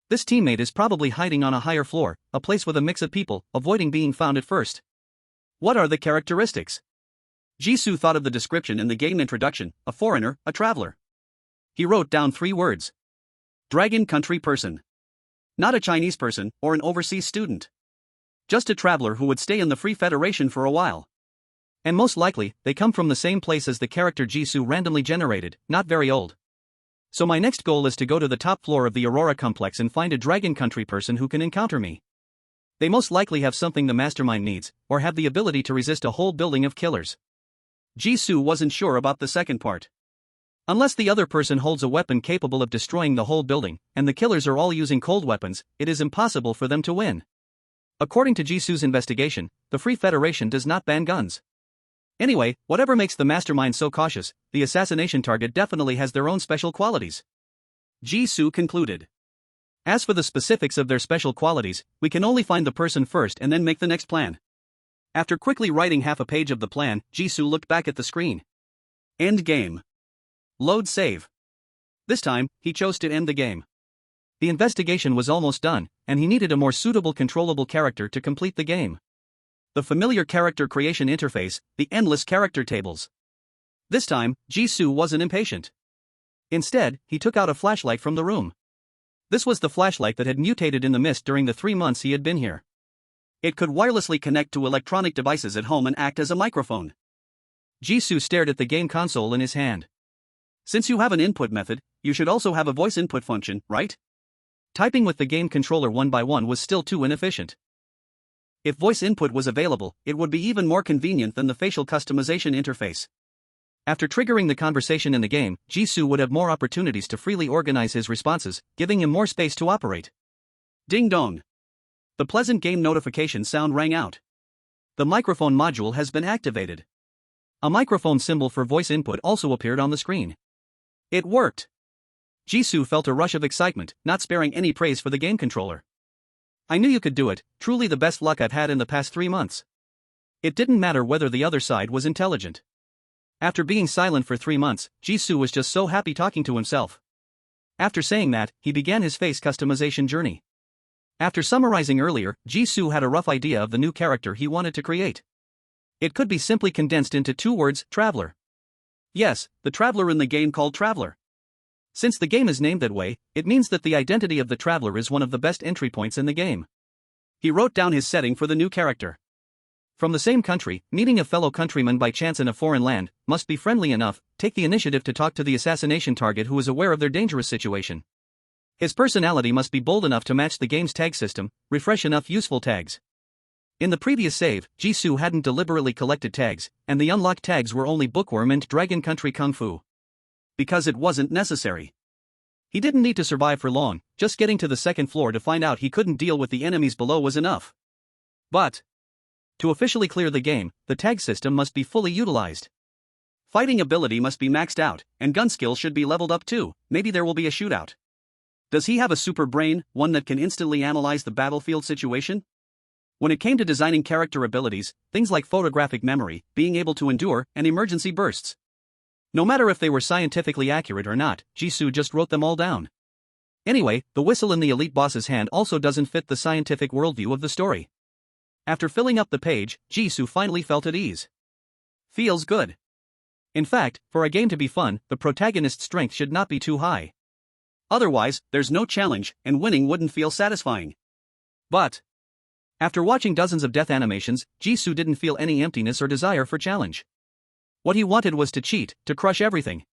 This teammate is probably hiding on a higher floor, a place with a mix of people, avoiding being found at first. What are the characteristics? Jisoo thought of the description in the game introduction: a foreigner, a traveler. He wrote down 3 words. Dragon Country person. Not a Chinese person, or an overseas student. Just a traveler who would stay in the Free Federation for a while. And most likely, they come from the same place as the character Jisoo randomly generated, not very old. So my next goal is to go to the top floor of the Aurora complex and find a Dragon Country person who can encounter me. They most likely have something the mastermind needs, or have the ability to resist a whole building of killers. Jisoo wasn't sure about the second part. Unless the other person holds a weapon capable of destroying the whole building, and the killers are all using cold weapons, it is impossible for them to win. According to Jisoo's investigation, the Free Federation does not ban guns. Anyway, whatever makes the mastermind so cautious, the assassination target definitely has their own special qualities. Jisoo concluded. As for the specifics of their special qualities, we can only find the person first and then make the next plan. After quickly writing half a page of the plan, Jisoo looked back at the screen. End game. Load save. This time, he chose to end the game. The investigation was almost done, and he needed a more suitable controllable character to complete the game. The familiar character creation interface, the endless character tables. This time, Jisoo wasn't impatient. Instead, he took out a flashlight from the room. This was the flashlight that had mutated in the mist during the 3 months he had been here. It could wirelessly connect to electronic devices at home and act as a microphone. Jisoo stared at the game console in his hand. Since you have an input method, you should also have a voice input function, right? Typing with the game controller one by one was still too inefficient. If voice input was available, it would be even more convenient than the facial customization interface. After triggering the conversation in the game, Jisoo would have more opportunities to freely organize his responses, giving him more space to operate. Ding dong. The pleasant game notification sound rang out. The microphone module has been activated. A microphone symbol for voice input also appeared on the screen. It worked. Jisoo felt a rush of excitement, not sparing any praise for the game controller. I knew you could do it, truly the best luck I've had in the past 3 months. It didn't matter whether the other side was intelligent. After being silent for 3 months, Jisoo was just so happy talking to himself. After saying that, he began his face customization journey. After summarizing earlier, Jisoo had a rough idea of the new character he wanted to create. It could be simply condensed into 2 words: traveler. Yes, the traveler in the game called Traveler. Since the game is named that way, it means that the identity of the traveler is one of the best entry points in the game. He wrote down his setting for the new character. From the same country, meeting a fellow countryman by chance in a foreign land, must be friendly enough, take the initiative to talk to the assassination target who is aware of their dangerous situation. His personality must be bold enough to match the game's tag system, refresh enough useful tags. In the previous save, Jisoo hadn't deliberately collected tags, and the unlocked tags were only Bookworm and Dragon Country Kung Fu. because it wasn't necessary. He didn't need to survive for long, just getting to the second floor to find out he couldn't deal with the enemies below was enough. But to officially clear the game, the tag system must be fully utilized. Fighting ability must be maxed out, and gun skills should be leveled up too. Maybe there will be a shootout. Does he have a super brain, one that can instantly analyze the battlefield situation? When it came to designing character abilities, things like photographic memory, being able to endure, and emergency bursts. No matter if they were scientifically accurate or not, Jisoo just wrote them all down. Anyway, the whistle in the elite boss's hand also doesn't fit the scientific worldview of the story. After filling up the page, Jisoo finally felt at ease. Feels good. In fact, for a game to be fun, the protagonist's strength should not be too high. Otherwise, there's no challenge, and winning wouldn't feel satisfying. But after watching dozens of death animations, Jisoo didn't feel any emptiness or desire for challenge. What he wanted was to cheat, to crush everything.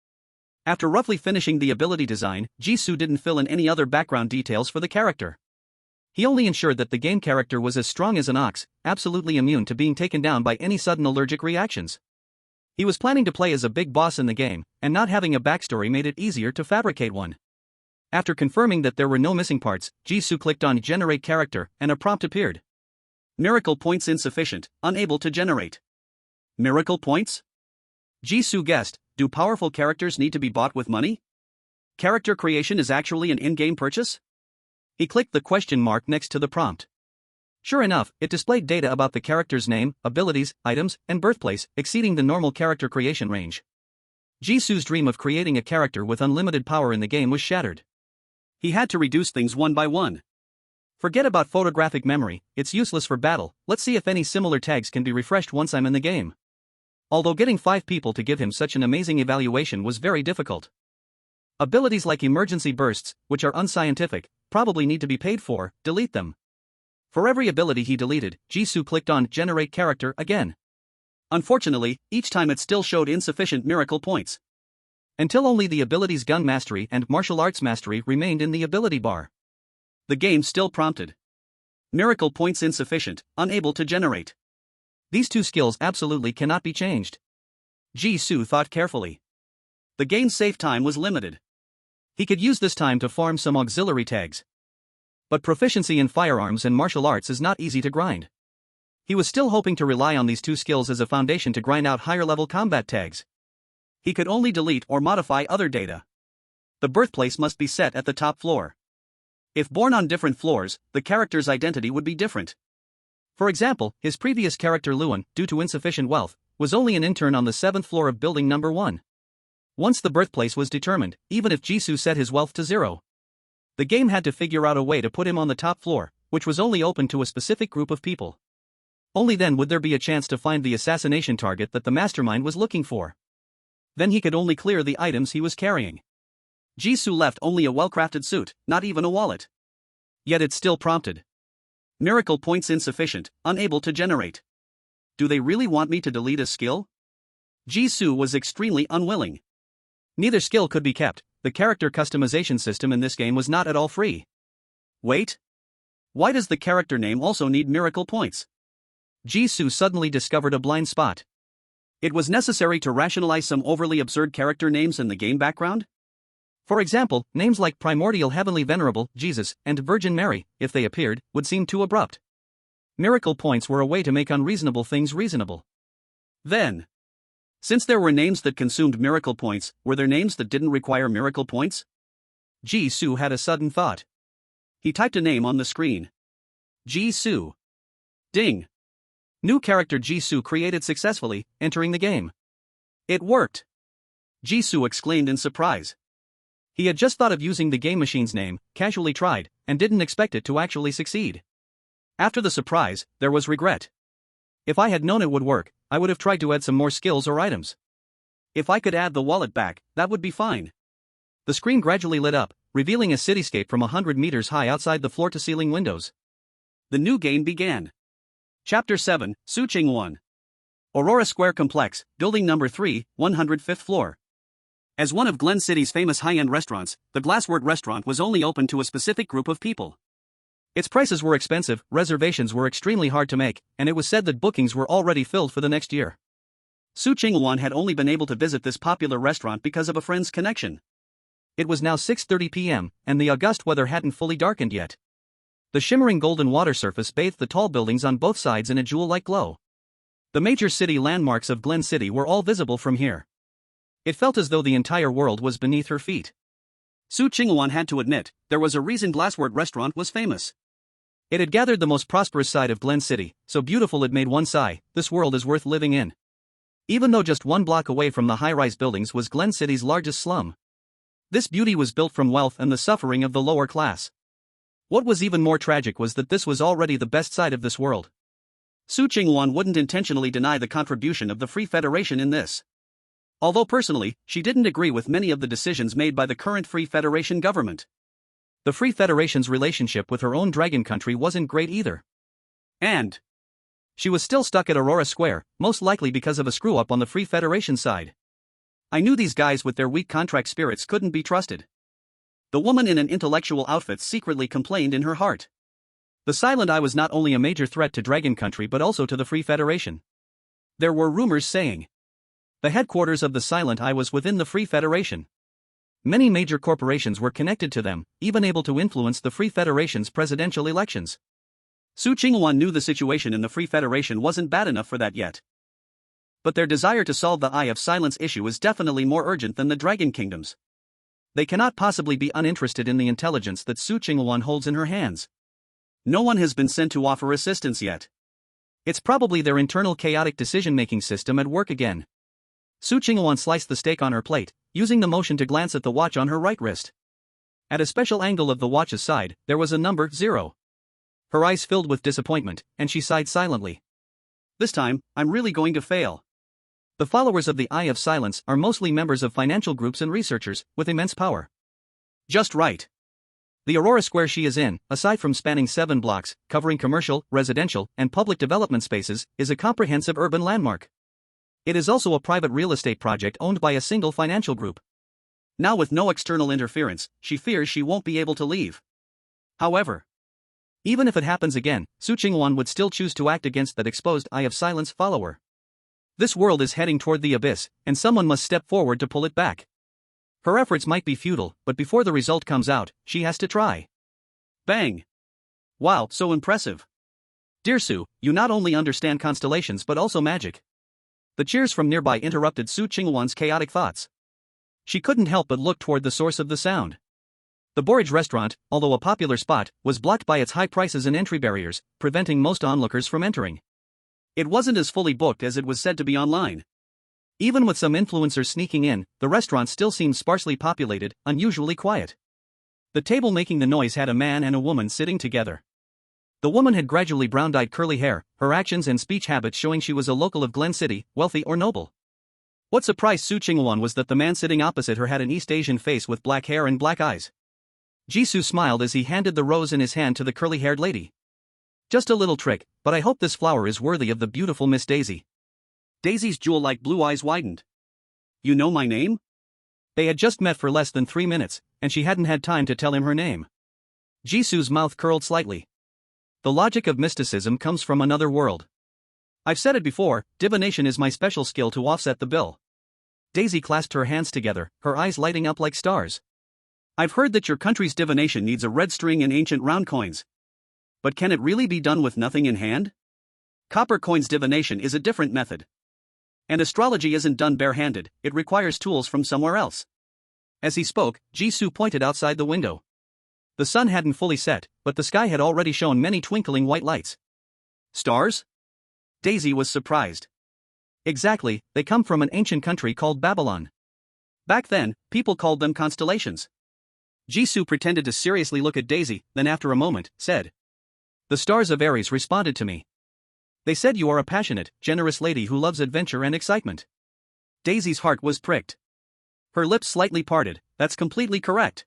After roughly finishing the ability design, Jisoo didn't fill in any other background details for the character. He only ensured that the game character was as strong as an ox, absolutely immune to being taken down by any sudden allergic reactions. He was planning to play as a big boss in the game, and not having a backstory made it easier to fabricate one. After confirming that there were no missing parts, Jisoo clicked on Generate Character, and a prompt appeared. Miracle points insufficient, unable to generate. Miracle points? Jisoo guessed, do powerful characters need to be bought with money? Character creation is actually an in-game purchase? He clicked the question mark next to the prompt. Sure enough, it displayed data about the character's name, abilities, items, and birthplace, exceeding the normal character creation range. Jisoo's dream of creating a character with unlimited power in the game was shattered. He had to reduce things one by one. Forget about photographic memory, it's useless for battle. Let's see if any similar tags can be refreshed once I'm in the game. Although getting 5 people to give him such an amazing evaluation was very difficult. Abilities like emergency bursts, which are unscientific, probably need to be paid for, delete them. For every ability he deleted, Jisoo clicked on Generate Character again. Unfortunately, each time it still showed insufficient miracle points. Until only the abilities Gun Mastery and Martial Arts Mastery remained in the ability bar. The game still prompted. Miracle points insufficient, unable to generate. These two skills absolutely cannot be changed. Jisoo thought carefully. The game's save time was limited. He could use this time to farm some auxiliary tags. But proficiency in firearms and martial arts is not easy to grind. He was still hoping to rely on these two skills as a foundation to grind out higher-level combat tags. He could only delete or modify other data. The birthplace must be set at the top floor. If born on different floors, the character's identity would be different. For example, his previous character Luan, due to insufficient wealth, was only an intern on the 7th floor of building number 1. Once the birthplace was determined, even if Jisoo set his wealth to 0, the game had to figure out a way to put him on the top floor, which was only open to a specific group of people. Only then would there be a chance to find the assassination target that the mastermind was looking for. Then he could only clear the items he was carrying. Jisoo left only a well-crafted suit, not even a wallet. Yet it still prompted. Miracle points insufficient, unable to generate. Do they really want me to delete a skill? Jisoo was extremely unwilling. Neither skill could be kept. The character customization system in this game was not at all free. Wait. Why does the character name also need miracle points? Jisoo suddenly discovered a blind spot. It was necessary to rationalize some overly absurd character names in the game background? For example, names like Primordial Heavenly Venerable, Jesus, and Virgin Mary, if they appeared, would seem too abrupt. Miracle points were a way to make unreasonable things reasonable. Then, since there were names that consumed miracle points, were there names that didn't require miracle points? Jisoo had a sudden thought. He typed a name on the screen. Jisoo. Ding. New character Jisoo created successfully, entering the game. It worked. Jisoo exclaimed in surprise. He had just thought of using the game machine's name, casually tried, and didn't expect it to actually succeed. After the surprise, there was regret. If I had known it would work, I would have tried to add some more skills or items. If I could add the wallet back, that would be fine. The screen gradually lit up, revealing a cityscape from 100 meters high outside the floor-to-ceiling windows. The new game began. Chapter 7, Suching 1. Aurora Square Complex, Building Number 3, 105th floor. As one of Glen City's famous high-end restaurants, the Glassword restaurant was only open to a specific group of people. Its prices were expensive, reservations were extremely hard to make, and it was said that bookings were already filled for the next year. Su Qingwan had only been able to visit this popular restaurant because of a friend's connection. It was now 6:30 p.m., and the August weather hadn't fully darkened yet. The shimmering golden water surface bathed the tall buildings on both sides in a jewel-like glow. The major city landmarks of Glen City were all visible from here. It felt as though the entire world was beneath her feet. Su Qingwan had to admit, there was a reason Glasswort restaurant was famous. It had gathered the most prosperous side of Glen City, so beautiful it made one sigh, this world is worth living in. Even though just 1 block away from the high-rise buildings was Glen City's largest slum. This beauty was built from wealth and the suffering of the lower class. What was even more tragic was that this was already the best side of this world. Su Qingwan wouldn't intentionally deny the contribution of the Free Federation in this. Although personally, she didn't agree with many of the decisions made by the current Free Federation government. The Free Federation's relationship with her own dragon country wasn't great either. And she was still stuck at Aurora Square, most likely because of a screw-up on the Free Federation side. I knew these guys with their weak contract spirits couldn't be trusted. The woman in an intellectual outfit secretly complained in her heart. The Silent Eye was not only a major threat to Dragon Country but also to the Free Federation. There were rumors saying the headquarters of the Silent Eye was within the Free Federation. Many major corporations were connected to them, even able to influence the Free Federation's presidential elections. Su Qingwan knew the situation in the Free Federation wasn't bad enough for that yet. But their desire to solve the Eye of Silence issue is definitely more urgent than the Dragon Kingdom's. They cannot possibly be uninterested in the intelligence that Su Qingwan holds in her hands. No one has been sent to offer assistance yet. It's probably their internal chaotic decision-making system at work again. Su Qingwan sliced the steak on her plate, using the motion to glance at the watch on her right wrist. At a special angle of the watch's side, there was a number 0. Her eyes filled with disappointment, and she sighed silently. This time, I'm really going to fail. The followers of the Eye of Silence are mostly members of financial groups and researchers, with immense power. Just right. The Aurora Square she is in, aside from spanning 7 blocks, covering commercial, residential, and public development spaces, is a comprehensive urban landmark. It is also a private real estate project owned by a single financial group. Now with no external interference, she fears she won't be able to leave. However, even if it happens again, Su Qingwan would still choose to act against that exposed Eye of Silence follower. This world is heading toward the abyss, and someone must step forward to pull it back. Her efforts might be futile, but before the result comes out, she has to try. Bang! Wow, so impressive. Dear Su, you not only understand constellations but also magic. The cheers from nearby interrupted Su Qingwan's chaotic thoughts. She couldn't help but look toward the source of the sound. The Borage restaurant, although a popular spot, was blocked by its high prices and entry barriers, preventing most onlookers from entering. It wasn't as fully booked as it was said to be online. Even with some influencers sneaking in, the restaurant still seemed sparsely populated, unusually quiet. The table making the noise had a man and a woman sitting together. The woman had gradually brown-dyed curly hair, her actions and speech habits showing she was a local of Glen City, wealthy or noble. What surprised Su Qingwan was that the man sitting opposite her had an East Asian face with black hair and black eyes. Jisoo smiled as he handed the rose in his hand to the curly-haired lady. Just a little trick, but I hope this flower is worthy of the beautiful Miss Daisy. Daisy's jewel-like blue eyes widened. You know my name? They had just met for less than 3 minutes, and she hadn't had time to tell him her name. Jisoo's mouth curled slightly. The logic of mysticism comes from another world. I've said it before, divination is my special skill to offset the bill. Daisy clasped her hands together, her eyes lighting up like stars. I've heard that your country's divination needs a red string and ancient round coins. But can it really be done with nothing in hand? Copper coins divination is a different method. And astrology isn't done barehanded, it requires tools from somewhere else. As he spoke, Jisoo pointed outside the window. The sun hadn't fully set, but the sky had already shown many twinkling white lights. Stars? Daisy was surprised. Exactly, they come from an ancient country called Babylon. Back then, people called them constellations. Jisoo pretended to seriously look at Daisy, then after a moment, said, "The stars of Aries responded to me. They said you are a passionate, generous lady who loves adventure and excitement." Daisy's heart was pricked. Her lips slightly parted. That's completely correct.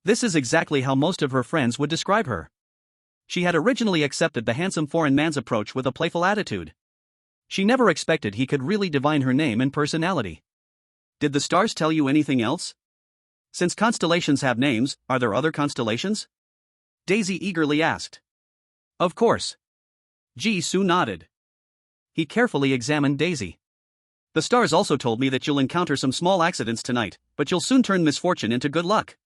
This is exactly how most of her friends would describe her. She had originally accepted the handsome foreign man's approach with a playful attitude. She never expected he could really divine her name and personality. Did the stars tell you anything else? Since constellations have names, are there other constellations? Daisy eagerly asked. Of course. Jisoo nodded. He carefully examined Daisy. The stars also told me that you'll encounter some small accidents tonight, but you'll soon turn misfortune into good luck.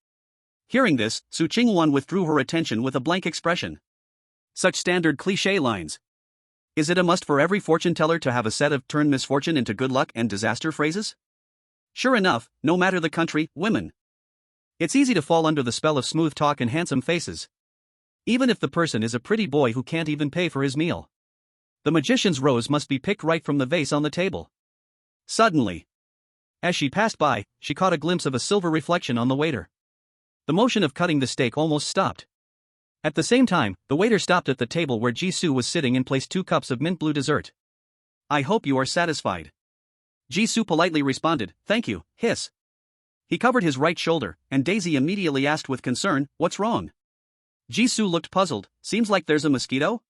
Hearing this, Su Qingwan withdrew her attention with a blank expression. Such standard cliché lines. Is it a must for every fortune teller to have a set of turn misfortune into good luck and disaster phrases? Sure enough, no matter the country, women. It's easy to fall under the spell of smooth talk and handsome faces. Even if the person is a pretty boy who can't even pay for his meal. The magician's rose must be picked right from the vase on the table. Suddenly, as she passed by, she caught a glimpse of a silver reflection on the waiter. The motion of cutting the steak almost stopped. At the same time, the waiter stopped at the table where Jisoo was sitting and placed 2 cups of mint blue dessert. I hope you are satisfied. Jisoo politely responded, thank you, hiss. He covered his right shoulder, and Daisy immediately asked with concern, what's wrong? Jisoo looked puzzled, seems like there's a mosquito?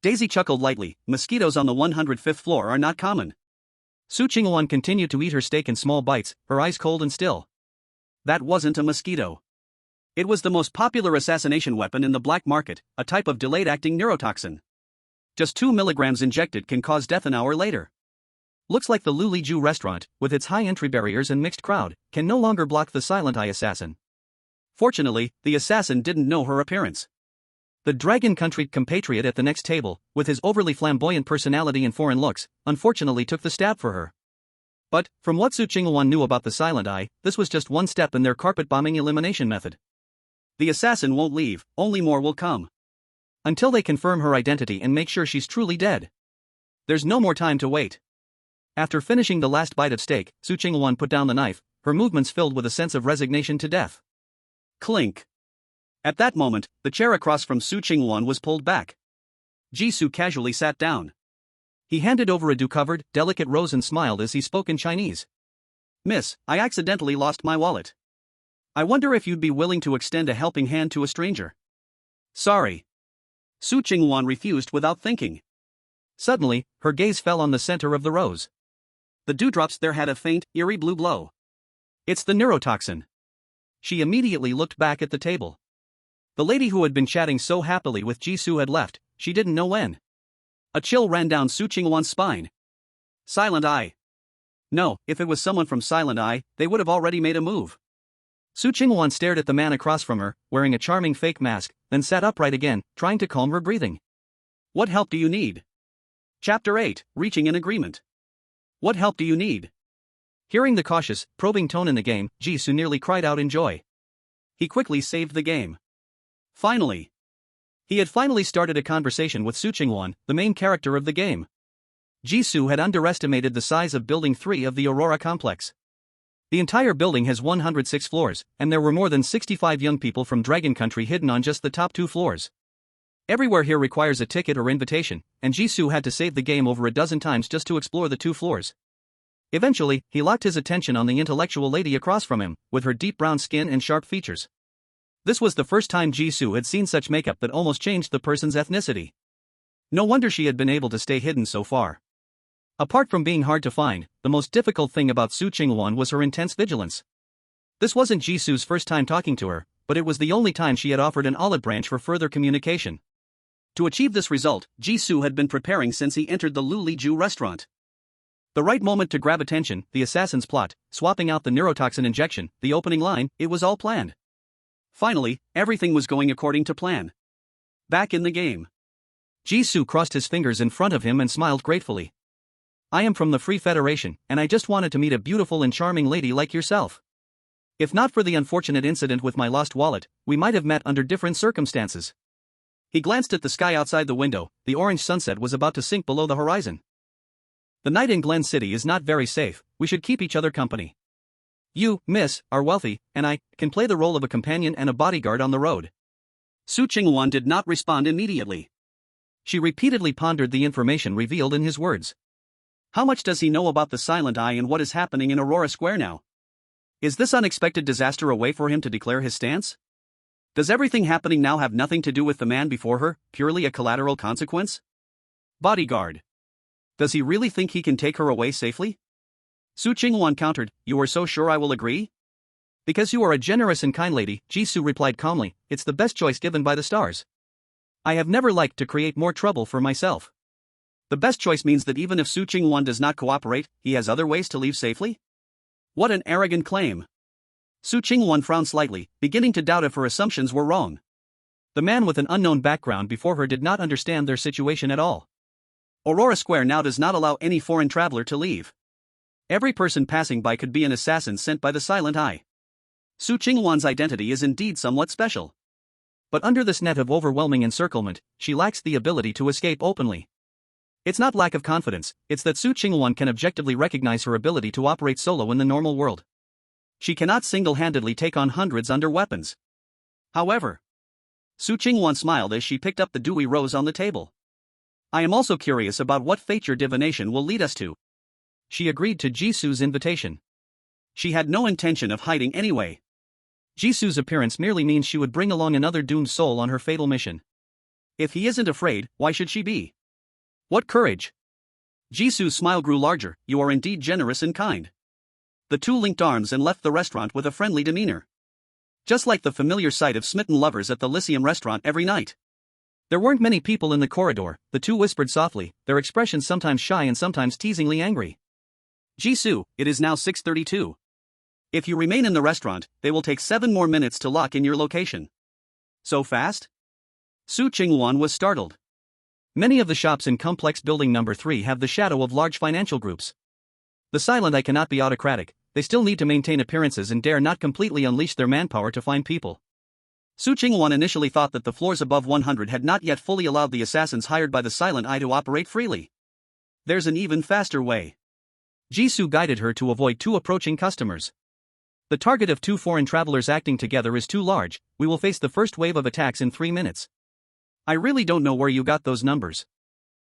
Daisy chuckled lightly, mosquitoes on the 105th floor are not common. Su Qingwan continued to eat her steak in small bites, her eyes cold and still. That wasn't a mosquito. It was the most popular assassination weapon in the black market, a type of delayed-acting neurotoxin. Just 2 milligrams injected can cause death an hour later. Looks like the Luliju restaurant, with its high entry barriers and mixed crowd, can no longer block the silent eye assassin. Fortunately, the assassin didn't know her appearance. The Dragon Country compatriot at the next table, with his overly flamboyant personality and foreign looks, unfortunately took the stab for her. But, from what Su Qingwan knew about the silent eye, this was just one step in their carpet-bombing elimination method. The assassin won't leave, only more will come. Until they confirm her identity and make sure she's truly dead. There's no more time to wait. After finishing the last bite of steak, Su Qingwan put down the knife, her movements filled with a sense of resignation to death. Clink. At that moment, the chair across from Su Qingwan was pulled back. Jisoo casually sat down. He handed over a dew-covered, delicate rose and smiled as he spoke in Chinese. Miss, I accidentally lost my wallet. I wonder if you'd be willing to extend a helping hand to a stranger. Sorry. Su Qingwan refused without thinking. Suddenly, her gaze fell on the center of the rose. The dewdrops there had a faint, eerie blue glow. It's the neurotoxin. She immediately looked back at the table. The lady who had been chatting so happily with Jisoo had left, she didn't know when. A chill ran down Su Qingwan's spine. Silent Eye. No, if it was someone from Silent Eye, they would have already made a move. Su Qingwan stared at the man across from her, wearing a charming fake mask, then sat upright again, trying to calm her breathing. What help do you need? Chapter 8, Reaching an Agreement. What help do you need? Hearing the cautious, probing tone in the game, Jisoo nearly cried out in joy. He quickly saved the game. Finally. He had finally started a conversation with Su Qingwan, the main character of the game. Jisoo had underestimated the size of Building 3 of the Aurora Complex. The entire building has 106 floors, and there were more than 65 young people from Dragon Country hidden on just the top 2 floors. Everywhere here requires a ticket or invitation, and Jisoo had to save the game over a dozen times just to explore the 2 floors. Eventually, he locked his attention on the intellectual lady across from him, with her deep brown skin and sharp features. This was the first time Jisoo had seen such makeup that almost changed the person's ethnicity. No wonder she had been able to stay hidden so far. Apart from being hard to find, the most difficult thing about Su Qingwan was her intense vigilance. This wasn't Jisoo's first time talking to her, but it was the only time she had offered an olive branch for further communication. To achieve this result, Jisoo had been preparing since he entered the Luliju restaurant. The right moment to grab attention, the assassin's plot, swapping out the neurotoxin injection, the opening line, it was all planned. Finally, everything was going according to plan. Back in the game. Jisoo crossed his fingers in front of him and smiled gratefully. I am from the Free Federation, and I just wanted to meet a beautiful and charming lady like yourself. If not for the unfortunate incident with my lost wallet, we might have met under different circumstances. He glanced at the sky outside the window. The orange sunset was about to sink below the horizon. The night in Glen City is not very safe, we should keep each other company. You, miss, are wealthy, and I can play the role of a companion and a bodyguard on the road. Su Qingwan did not respond immediately. She repeatedly pondered the information revealed in his words. How much does he know about the Silent Eye and what is happening in Aurora Square now? Is this unexpected disaster a way for him to declare his stance? Does everything happening now have nothing to do with the man before her, purely a collateral consequence? Bodyguard. Does he really think he can take her away safely? Su Qingwan countered, you are so sure I will agree? Because you are a generous and kind lady, Jisoo replied calmly, it's the best choice given by the stars. I have never liked to create more trouble for myself. The best choice means that even if Su Ching-won does not cooperate, he has other ways to leave safely? What an arrogant claim. Su Ching-won frowned slightly, beginning to doubt if her assumptions were wrong. The man with an unknown background before her did not understand their situation at all. Aurora Square now does not allow any foreign traveler to leave. Every person passing by could be an assassin sent by the Silent Eye. Su Ching-won's identity is indeed somewhat special. But under this net of overwhelming encirclement, she lacks the ability to escape openly. It's not lack of confidence, it's that Su Ching-won can objectively recognize her ability to operate solo in the normal world. She cannot single-handedly take on hundreds under weapons. However, Su Ching-won smiled as she picked up the dewy rose on the table. I am also curious about what fate your divination will lead us to. She agreed to Jisu's invitation. She had no intention of hiding anyway. Jisu's appearance merely means she would bring along another doomed soul on her fatal mission. If he isn't afraid, why should she be? What courage! Jisu's smile grew larger. You are indeed generous and kind. The two linked arms and left the restaurant with a friendly demeanor. Just like the familiar sight of smitten lovers at the Lyceum restaurant every night. There weren't many people in the corridor, the two whispered softly, their expressions sometimes shy and sometimes teasingly angry. Jisu, it is now 6:32. If you remain in the restaurant, they will take 7 more minutes to lock in your location. So fast? Su Ching-won was startled. Many of the shops in complex building number 3 have the shadow of large financial groups. The Silent Eye cannot be autocratic, they still need to maintain appearances and dare not completely unleash their manpower to find people. Su Ching-won initially thought that the floors above 100 had not yet fully allowed the assassins hired by the Silent Eye to operate freely. There's an even faster way. Jisoo guided her to avoid 2 approaching customers. The target of 2 foreign travelers acting together is too large, we will face the first wave of attacks in 3 minutes. I really don't know where you got those numbers.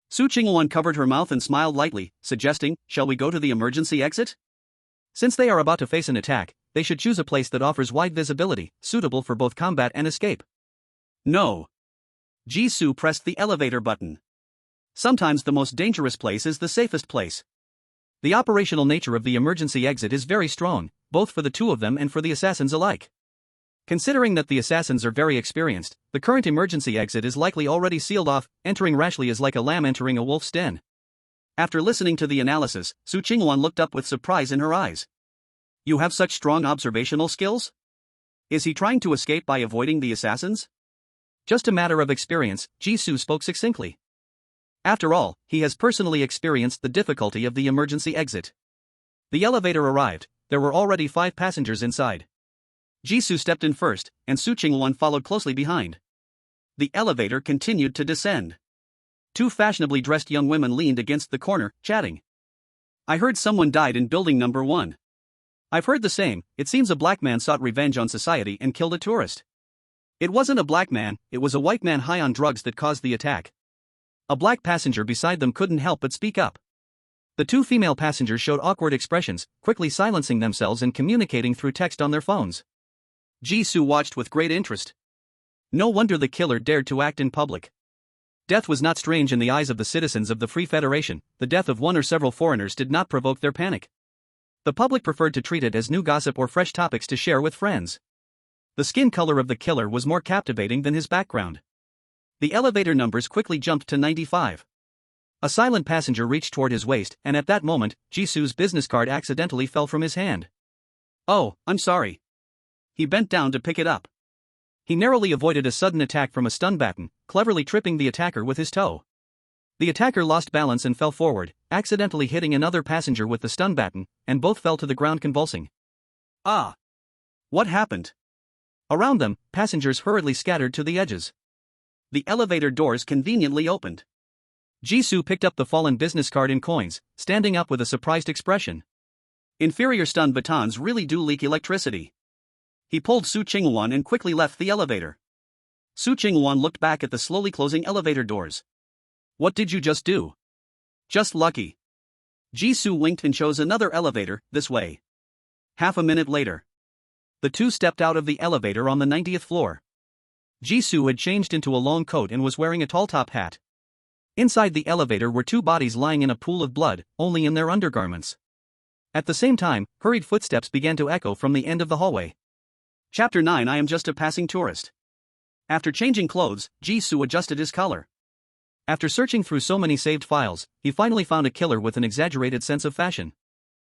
Su Ching-won covered her mouth and smiled lightly, suggesting, shall we go to the emergency exit? Since they are about to face an attack, they should choose a place that offers wide visibility, suitable for both combat and escape. No. Jisoo pressed the elevator button. Sometimes the most dangerous place is the safest place. The operational nature of the emergency exit is very strong, both for the two of them and for the assassins alike. Considering that the assassins are very experienced, the current emergency exit is likely already sealed off. Entering rashly is like a lamb entering a wolf's den. After listening to the analysis, Su Ching-won looked up with surprise in her eyes. You have such strong observational skills? Is he trying to escape by avoiding the assassins? Just a matter of experience, Jisoo spoke succinctly. After all, he has personally experienced the difficulty of the emergency exit. The elevator arrived, there were already 5 passengers inside. Jisoo stepped in first, and Su Ching-won followed closely behind. The elevator continued to descend. 2 fashionably dressed young women leaned against the corner, chatting. I heard someone died in building number 1. I've heard the same, it seems a black man sought revenge on society and killed a tourist. It wasn't a black man, it was a white man high on drugs that caused the attack. A black passenger beside them couldn't help but speak up. The 2 female passengers showed awkward expressions, quickly silencing themselves and communicating through text on their phones. Jisoo watched with great interest. No wonder the killer dared to act in public. Death was not strange in the eyes of the citizens of the Free Federation. The death of one or several foreigners did not provoke their panic. The public preferred to treat it as new gossip or fresh topics to share with friends. The skin color of the killer was more captivating than his background. The elevator numbers quickly jumped to 95. A silent passenger reached toward his waist, and at that moment, Jisoo's business card accidentally fell from his hand. Oh, I'm sorry. He bent down to pick it up. He narrowly avoided a sudden attack from a stun baton, cleverly tripping the attacker with his toe. The attacker lost balance and fell forward, accidentally hitting another passenger with the stun baton, and both fell to the ground convulsing. Ah! What happened? Around them, passengers hurriedly scattered to the edges. The elevator doors conveniently opened. Jisoo picked up the fallen business card in coins, standing up with a surprised expression. Inferior stun batons really do leak electricity. He pulled Su Ching-won and quickly left the elevator. Su Ching-won looked back at the slowly closing elevator doors. What did you just do? Just lucky. Jisoo winked and chose another elevator, this way. Half a minute later. The two stepped out of the elevator on the 90th floor. Jisoo had changed into a long coat and was wearing a tall top hat. Inside the elevator were 2 bodies lying in a pool of blood, only in their undergarments. At the same time, hurried footsteps began to echo from the end of the hallway. Chapter 9 I am just a passing tourist. After changing clothes, Jisoo adjusted his collar. After searching through so many saved files, he finally found a killer with an exaggerated sense of fashion.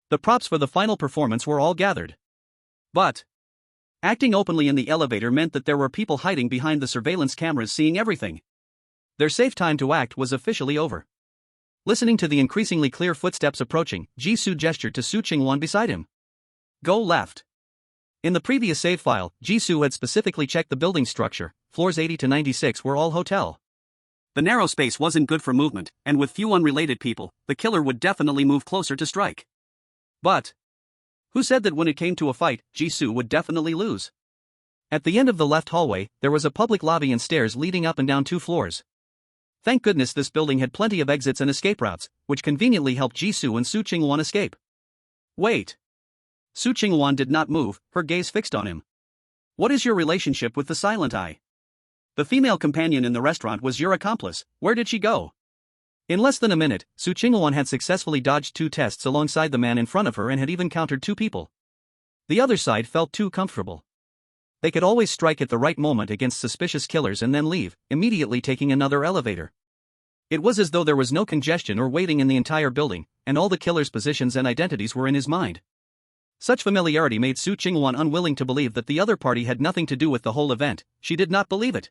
The props for the final performance were all gathered. But acting openly in the elevator meant that there were people hiding behind the surveillance cameras seeing everything. Their safe time to act was officially over. Listening to the increasingly clear footsteps approaching, Jisoo gestured to Su Chingwon beside him. Go left. In the previous save file, Jisoo had specifically checked the building structure. Floors 80 to 96 were all hotel. The narrow space wasn't good for movement, and with few unrelated people, the killer would definitely move closer to strike. But who said that when it came to a fight, Jisoo would definitely lose? At the end of the left hallway, there was a public lobby and stairs leading up and down 2 floors. Thank goodness this building had plenty of exits and escape routes, which conveniently helped Jisoo and Su Chingwon escape. Wait. Su Chingwon did not move, her gaze fixed on him. What is your relationship with the Silent Eye? The female companion in the restaurant was your accomplice. Where did she go? In less than a minute, Su Chingwon had successfully dodged 2 tests alongside the man in front of her and had even countered 2 people. The other side felt too comfortable. They could always strike at the right moment against suspicious killers and then leave, immediately taking another elevator. It was as though there was no congestion or waiting in the entire building, and all the killer's positions and identities were in his mind. Such familiarity made Su Chingwon unwilling to believe that the other party had nothing to do with the whole event. She did not believe it.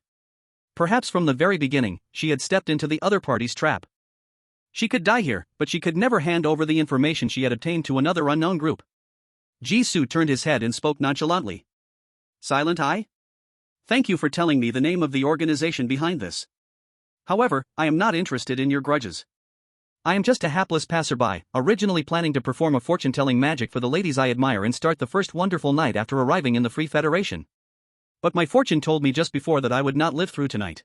Perhaps from the very beginning, she had stepped into the other party's trap. She could die here, but she could never hand over the information she had obtained to another unknown group. Jisoo turned his head and spoke nonchalantly. Silent Eye? Thank you for telling me the name of the organization behind this. However, I am not interested in your grudges. I am just a hapless passerby, originally planning to perform a fortune-telling magic for the ladies I admire and start the first wonderful night after arriving in the Free Federation. But my fortune told me just before that I would not live through tonight.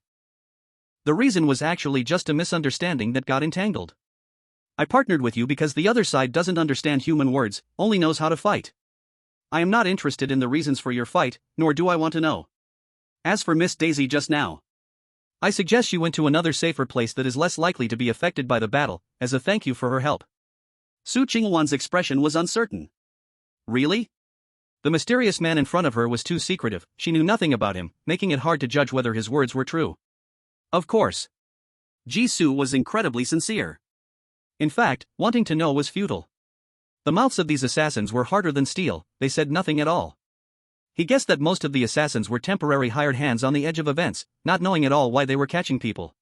The reason was actually just a misunderstanding that got entangled. I partnered with you because the other side doesn't understand human words, only knows how to fight. I am not interested in the reasons for your fight, nor do I want to know. As for Miss Daisy just now, I suggest she went to another safer place that is less likely to be affected by the battle, as a thank you for her help. Su Chingwon's expression was uncertain. Really? The mysterious man in front of her was too secretive, she knew nothing about him, making it hard to judge whether his words were true. Of course. Jisoo was incredibly sincere. In fact, wanting to know was futile. The mouths of these assassins were harder than steel, they said nothing at all. He guessed that most of the assassins were temporary hired hands on the edge of events, not knowing at all why they were catching people.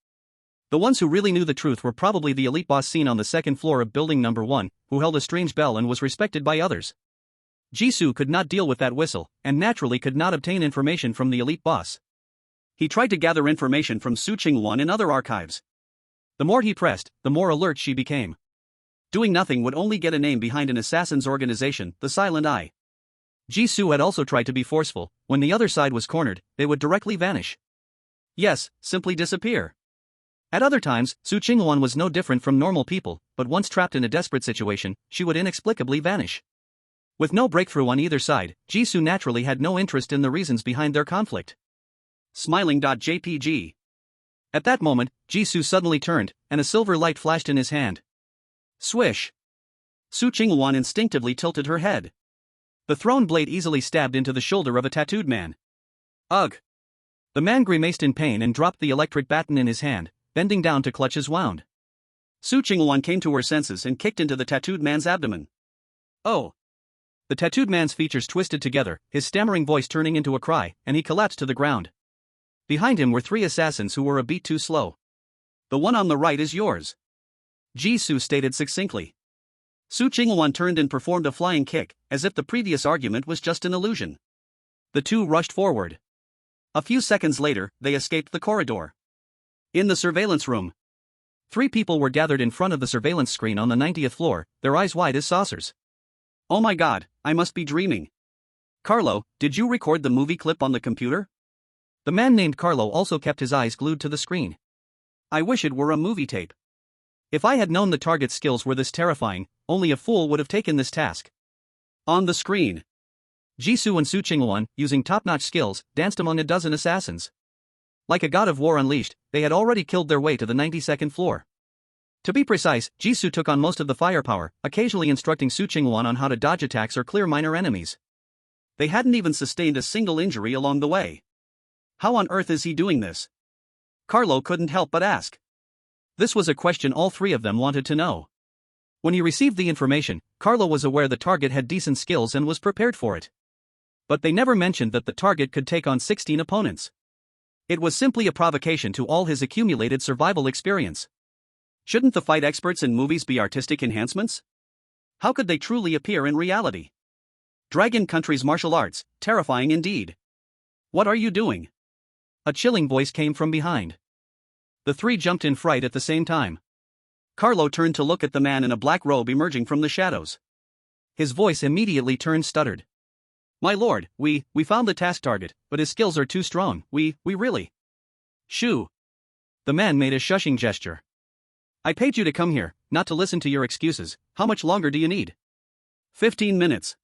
The ones who really knew the truth were probably the elite boss seen on the 2nd floor of building number 1, who held a strange bell and was respected by others. Jisoo could not deal with that whistle, and naturally could not obtain information from the elite boss. He tried to gather information from Su Chingwon in other archives. The more he pressed, the more alert she became. Doing nothing would only get a name behind an assassin's organization, the Silent Eye. Jisoo had also tried to be forceful. When the other side was cornered, they would directly vanish. Yes, simply disappear. At other times, Su Chingwon was no different from normal people, but once trapped in a desperate situation, she would inexplicably vanish. With no breakthrough on either side, Jisoo naturally had no interest in the reasons behind their conflict. Smiling.jpg. At that moment, Jisoo suddenly turned, and a silver light flashed in his hand. Swish. Su Chingwon instinctively tilted her head. The thrown blade easily stabbed into the shoulder of a tattooed man. Ugh. The man grimaced in pain and dropped the electric baton in his hand, bending down to clutch his wound. Su Chingwon came to her senses and kicked into the tattooed man's abdomen. Oh. The tattooed man's features twisted together, his stammering voice turning into a cry, and he collapsed to the ground. Behind him were 3 assassins who were a beat too slow. The one on the right is yours, Jisoo stated succinctly. Su Chingwon turned and performed a flying kick, as if the previous argument was just an illusion. The 2 rushed forward. A few seconds later, they escaped the corridor. In the surveillance room, 3 people were gathered in front of the surveillance screen on the 90th floor, their eyes wide as saucers. Oh my god, I must be dreaming. Carlo, did you record the movie clip on the computer? The man named Carlo also kept his eyes glued to the screen. I wish it were a movie tape. If I had known the target's skills were this terrifying, only a fool would have taken this task. On the screen, Jisoo and Su Chingwon, using top-notch skills, danced among a dozen assassins. Like a god of war unleashed, they had already killed their way to the 92nd floor. To be precise, Jisoo took on most of the firepower, occasionally instructing Su Chingwon on how to dodge attacks or clear minor enemies. They hadn't even sustained a single injury along the way. How on earth is he doing this? Carlo couldn't help but ask. This was a question all three of them wanted to know. When he received the information, Carlo was aware the target had decent skills and was prepared for it. But they never mentioned that the target could take on 16 opponents. It was simply a provocation to all his accumulated survival experience. Shouldn't the fight experts in movies be artistic enhancements? How could they truly appear in reality? Dragon Country's martial arts, terrifying indeed. What are you doing? A chilling voice came from behind. The three jumped in fright at the same time. Carlo turned to look at the man in a black robe emerging from the shadows. His voice immediately turned stuttered. My lord, we found the task target, but his skills are too strong, we really. Shoo. The man made a shushing gesture. I paid you to come here, not to listen to your excuses. How much longer do you need? 15 minutes.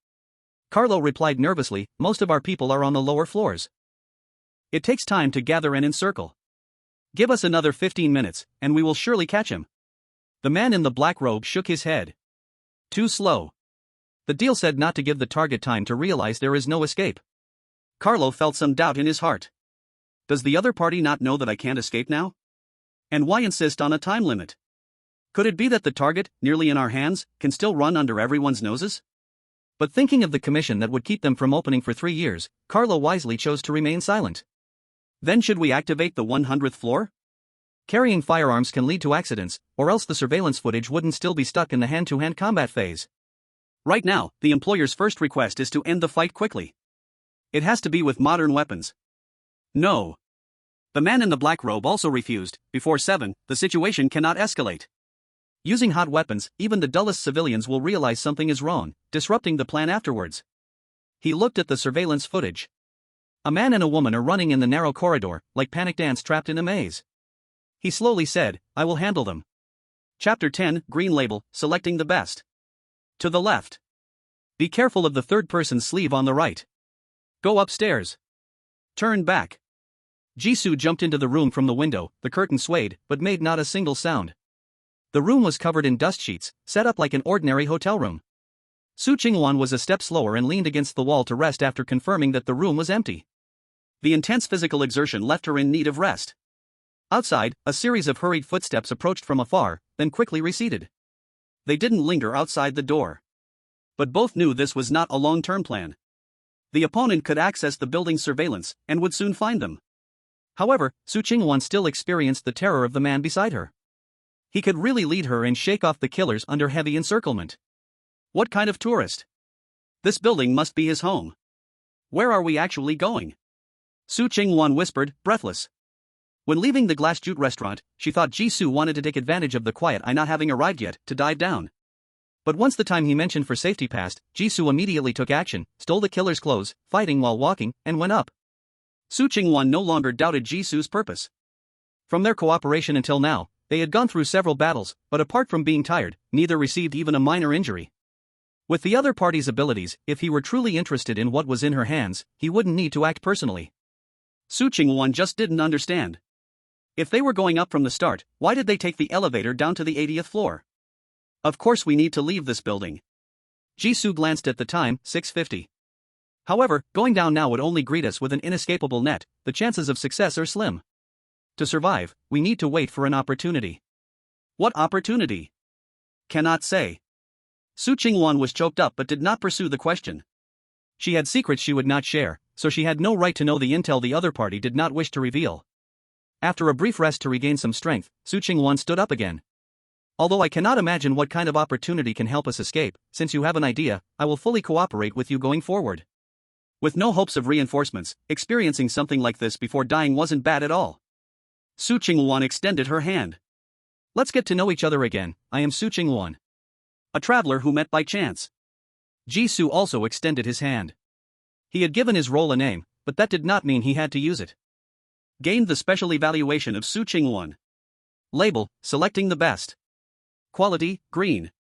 Carlo replied nervously, most of our people are on the lower floors. It takes time to gather and encircle. Give us another 15 minutes, and we will surely catch him. The man in the black robe shook his head. Too slow. The deal said not to give the target time to realize there is no escape. Carlo felt some doubt in his heart. Does the other party not know that I can't escape now? And why insist on a time limit? Could it be that the target, nearly in our hands, can still run under everyone's noses? But thinking of the commission that would keep them from opening for 3 years, Carlo wisely chose to remain silent. Then should we activate the 100th floor? Carrying firearms can lead to accidents, or else the surveillance footage wouldn't still be stuck in the hand-to-hand combat phase. Right now, the employer's first request is to end the fight quickly. It has to be with modern weapons. No. The man in the black robe also refused. Before 7, the situation cannot escalate. Using hot weapons, even the dullest civilians will realize something is wrong, disrupting the plan afterwards. He looked at the surveillance footage. A man and a woman are running in the narrow corridor, like panicked ants trapped in a maze. He slowly said, I will handle them. Chapter 10, Green Label, Selecting the Best. To the left. Be careful of the third person's sleeve on the right. Go upstairs. Turn back. Jisoo jumped into the room from the window, the curtain swayed, but made not a single sound. The room was covered in dust sheets, set up like an ordinary hotel room. Su Chingwan was a step slower and leaned against the wall to rest after confirming that the room was empty. The intense physical exertion left her in need of rest. Outside, a series of hurried footsteps approached from afar, then quickly receded. They didn't linger outside the door. But both knew this was not a long-term plan. The opponent could access the building's surveillance, and would soon find them. However, Su Chingwan still experienced the terror of the man beside her. He could really lead her and shake off the killers under heavy encirclement. What kind of tourist? This building must be his home. Where are we actually going? Su Chingwan whispered, breathless. When leaving the Glass Jute restaurant, she thought Jisoo wanted to take advantage of the quiet eye not having arrived yet, to dive down. But once the time he mentioned for safety passed, Jisoo immediately took action, stole the killer's clothes, fighting while walking, and went up. Su Chingwan no longer doubted Jisoo's purpose. From their cooperation until now, they had gone through several battles, but apart from being tired, neither received even a minor injury. With the other party's abilities, if he were truly interested in what was in her hands, he wouldn't need to act personally. Su Chingwan just didn't understand. If they were going up from the start, why did they take the elevator down to the 80th floor? Of course we need to leave this building. Jisoo glanced at the time, 6:50. However, going down now would only greet us with an inescapable net, the chances of success are slim. To survive, we need to wait for an opportunity. What opportunity? Cannot say. Su Chingwan was choked up but did not pursue the question. She had secrets she would not share, so she had no right to know the intel the other party did not wish to reveal. After a brief rest to regain some strength, Su Chingwan stood up again. Although I cannot imagine what kind of opportunity can help us escape, since you have an idea, I will fully cooperate with you going forward. With no hopes of reinforcements, experiencing something like this before dying wasn't bad at all. Su Chingwan extended her hand. Let's get to know each other again. I am Su Chingwan, a traveler who met by chance. Jisoo also extended his hand. He had given his role a name, but that did not mean he had to use it. Gained the special evaluation of Su Chingwan. Label, selecting the best. Quality, green.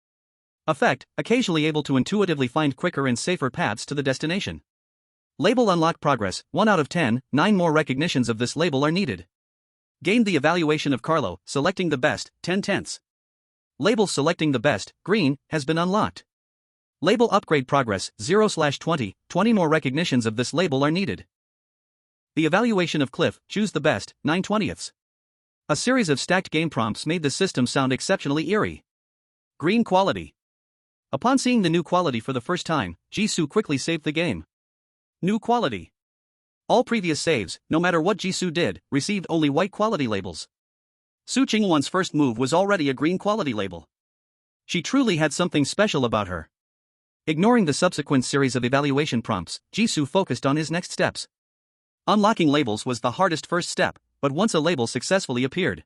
Effect, occasionally able to intuitively find quicker and safer paths to the destination. Label unlock progress, 1 out of 10, 9 more recognitions of this label are needed. Gained the evaluation of Carlo, selecting the best, 10/10. Label selecting the best, green, has been unlocked. Label upgrade progress, 0/20, 20 more recognitions of this label are needed. The evaluation of Cliff, choose the best, 9/20. A series of stacked game prompts made the system sound exceptionally eerie. Green quality. Upon seeing the new quality for the first time, Jisoo quickly saved the game. New quality. All previous saves, no matter what Jisoo did, received only white quality labels. Su Chingwon's first move was already a green quality label. She truly had something special about her. Ignoring the subsequent series of evaluation prompts, Jisoo focused on his next steps. Unlocking labels was the hardest first step, but once a label successfully appeared,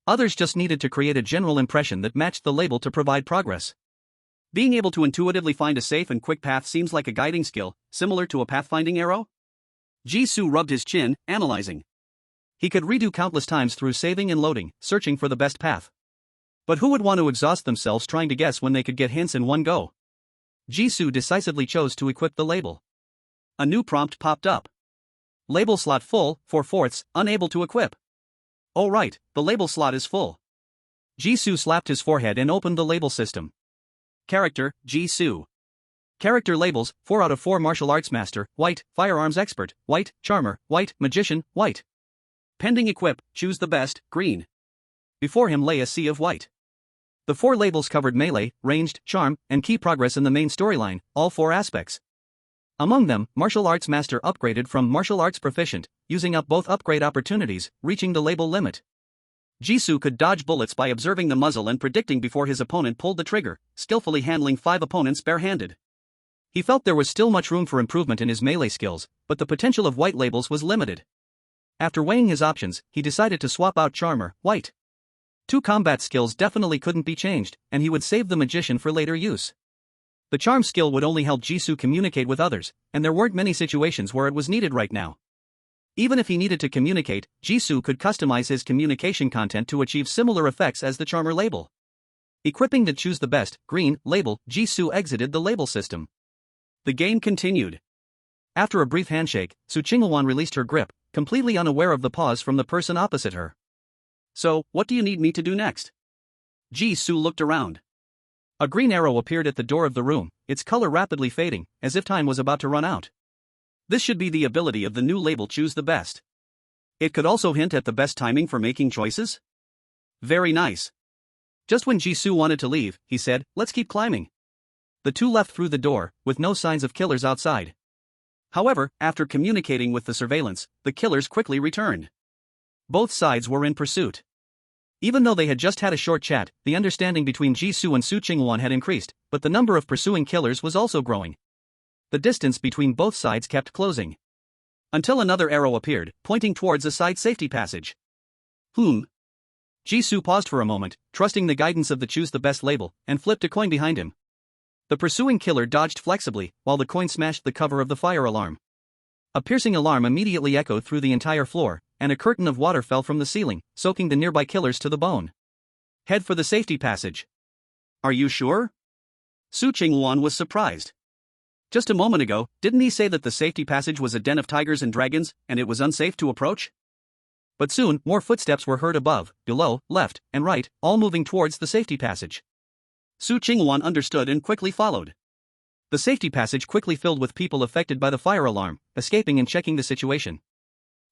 others just needed to create a general impression that matched the label to provide progress. Being able to intuitively find a safe and quick path seems like a guiding skill, similar to a pathfinding arrow? Jisoo rubbed his chin, analyzing. He could redo countless times through saving and loading, searching for the best path. But who would want to exhaust themselves trying to guess when they could get hints in one go? Jisoo decisively chose to equip the label. A new prompt popped up. Label slot full, 4/4, unable to equip. Oh right, the label slot is full. Jisoo slapped his forehead and opened the label system. Character, Jisoo. Character labels, 4 out of 4 martial arts master, white, firearms expert, white, charmer, white, magician, white. Pending equip, choose the best, green. Before him lay a sea of white. The 4 labels covered melee, ranged, charm, and key progress in the main storyline, all 4 aspects. Among them, martial arts master upgraded from martial arts proficient, using up both upgrade opportunities, reaching the label limit. Jisoo could dodge bullets by observing the muzzle and predicting before his opponent pulled the trigger, skillfully handling 5 opponents barehanded. He felt there was still much room for improvement in his melee skills, but the potential of white labels was limited. After weighing his options, he decided to swap out charmer, white. 2 combat skills definitely couldn't be changed, and he would save the magician for later use. The charm skill would only help Jisoo communicate with others, and there weren't many situations where it was needed right now. Even if he needed to communicate, Jisoo could customize his communication content to achieve similar effects as the charmer label. Equipping the choose the best, green, label, Jisoo exited the label system. The game continued. After a brief handshake, Su Chingwon released her grip, completely unaware of the pause from the person opposite her. So, what do you need me to do next? Jisoo looked around. A green arrow appeared at the door of the room, its color rapidly fading, as if time was about to run out. This should be the ability of the new label choose the best. It could also hint at the best timing for making choices? Very nice. Just when Jisoo wanted to leave, he said, let's keep climbing. The two left through the door, with no signs of killers outside. However, after communicating with the surveillance, the killers quickly returned. Both sides were in pursuit. Even though they had just had a short chat, the understanding between Jisoo and Su Chingwon had increased, but the number of pursuing killers was also growing. The distance between both sides kept closing. Until another arrow appeared, pointing towards a side safety passage. Jisoo paused for a moment, trusting the guidance of the choose the best label, and flipped a coin behind him. The pursuing killer dodged flexibly, while the coin smashed the cover of the fire alarm. A piercing alarm immediately echoed through the entire floor, and a curtain of water fell from the ceiling, soaking the nearby killers to the bone. Head for the safety passage. Are you sure? Su Chingwon was surprised. Just a moment ago, didn't he say that the safety passage was a den of tigers and dragons, and it was unsafe to approach? But soon, more footsteps were heard above, below, left, and right, all moving towards the safety passage. Su Chingwon understood and quickly followed. The safety passage quickly filled with people affected by the fire alarm, escaping and checking the situation.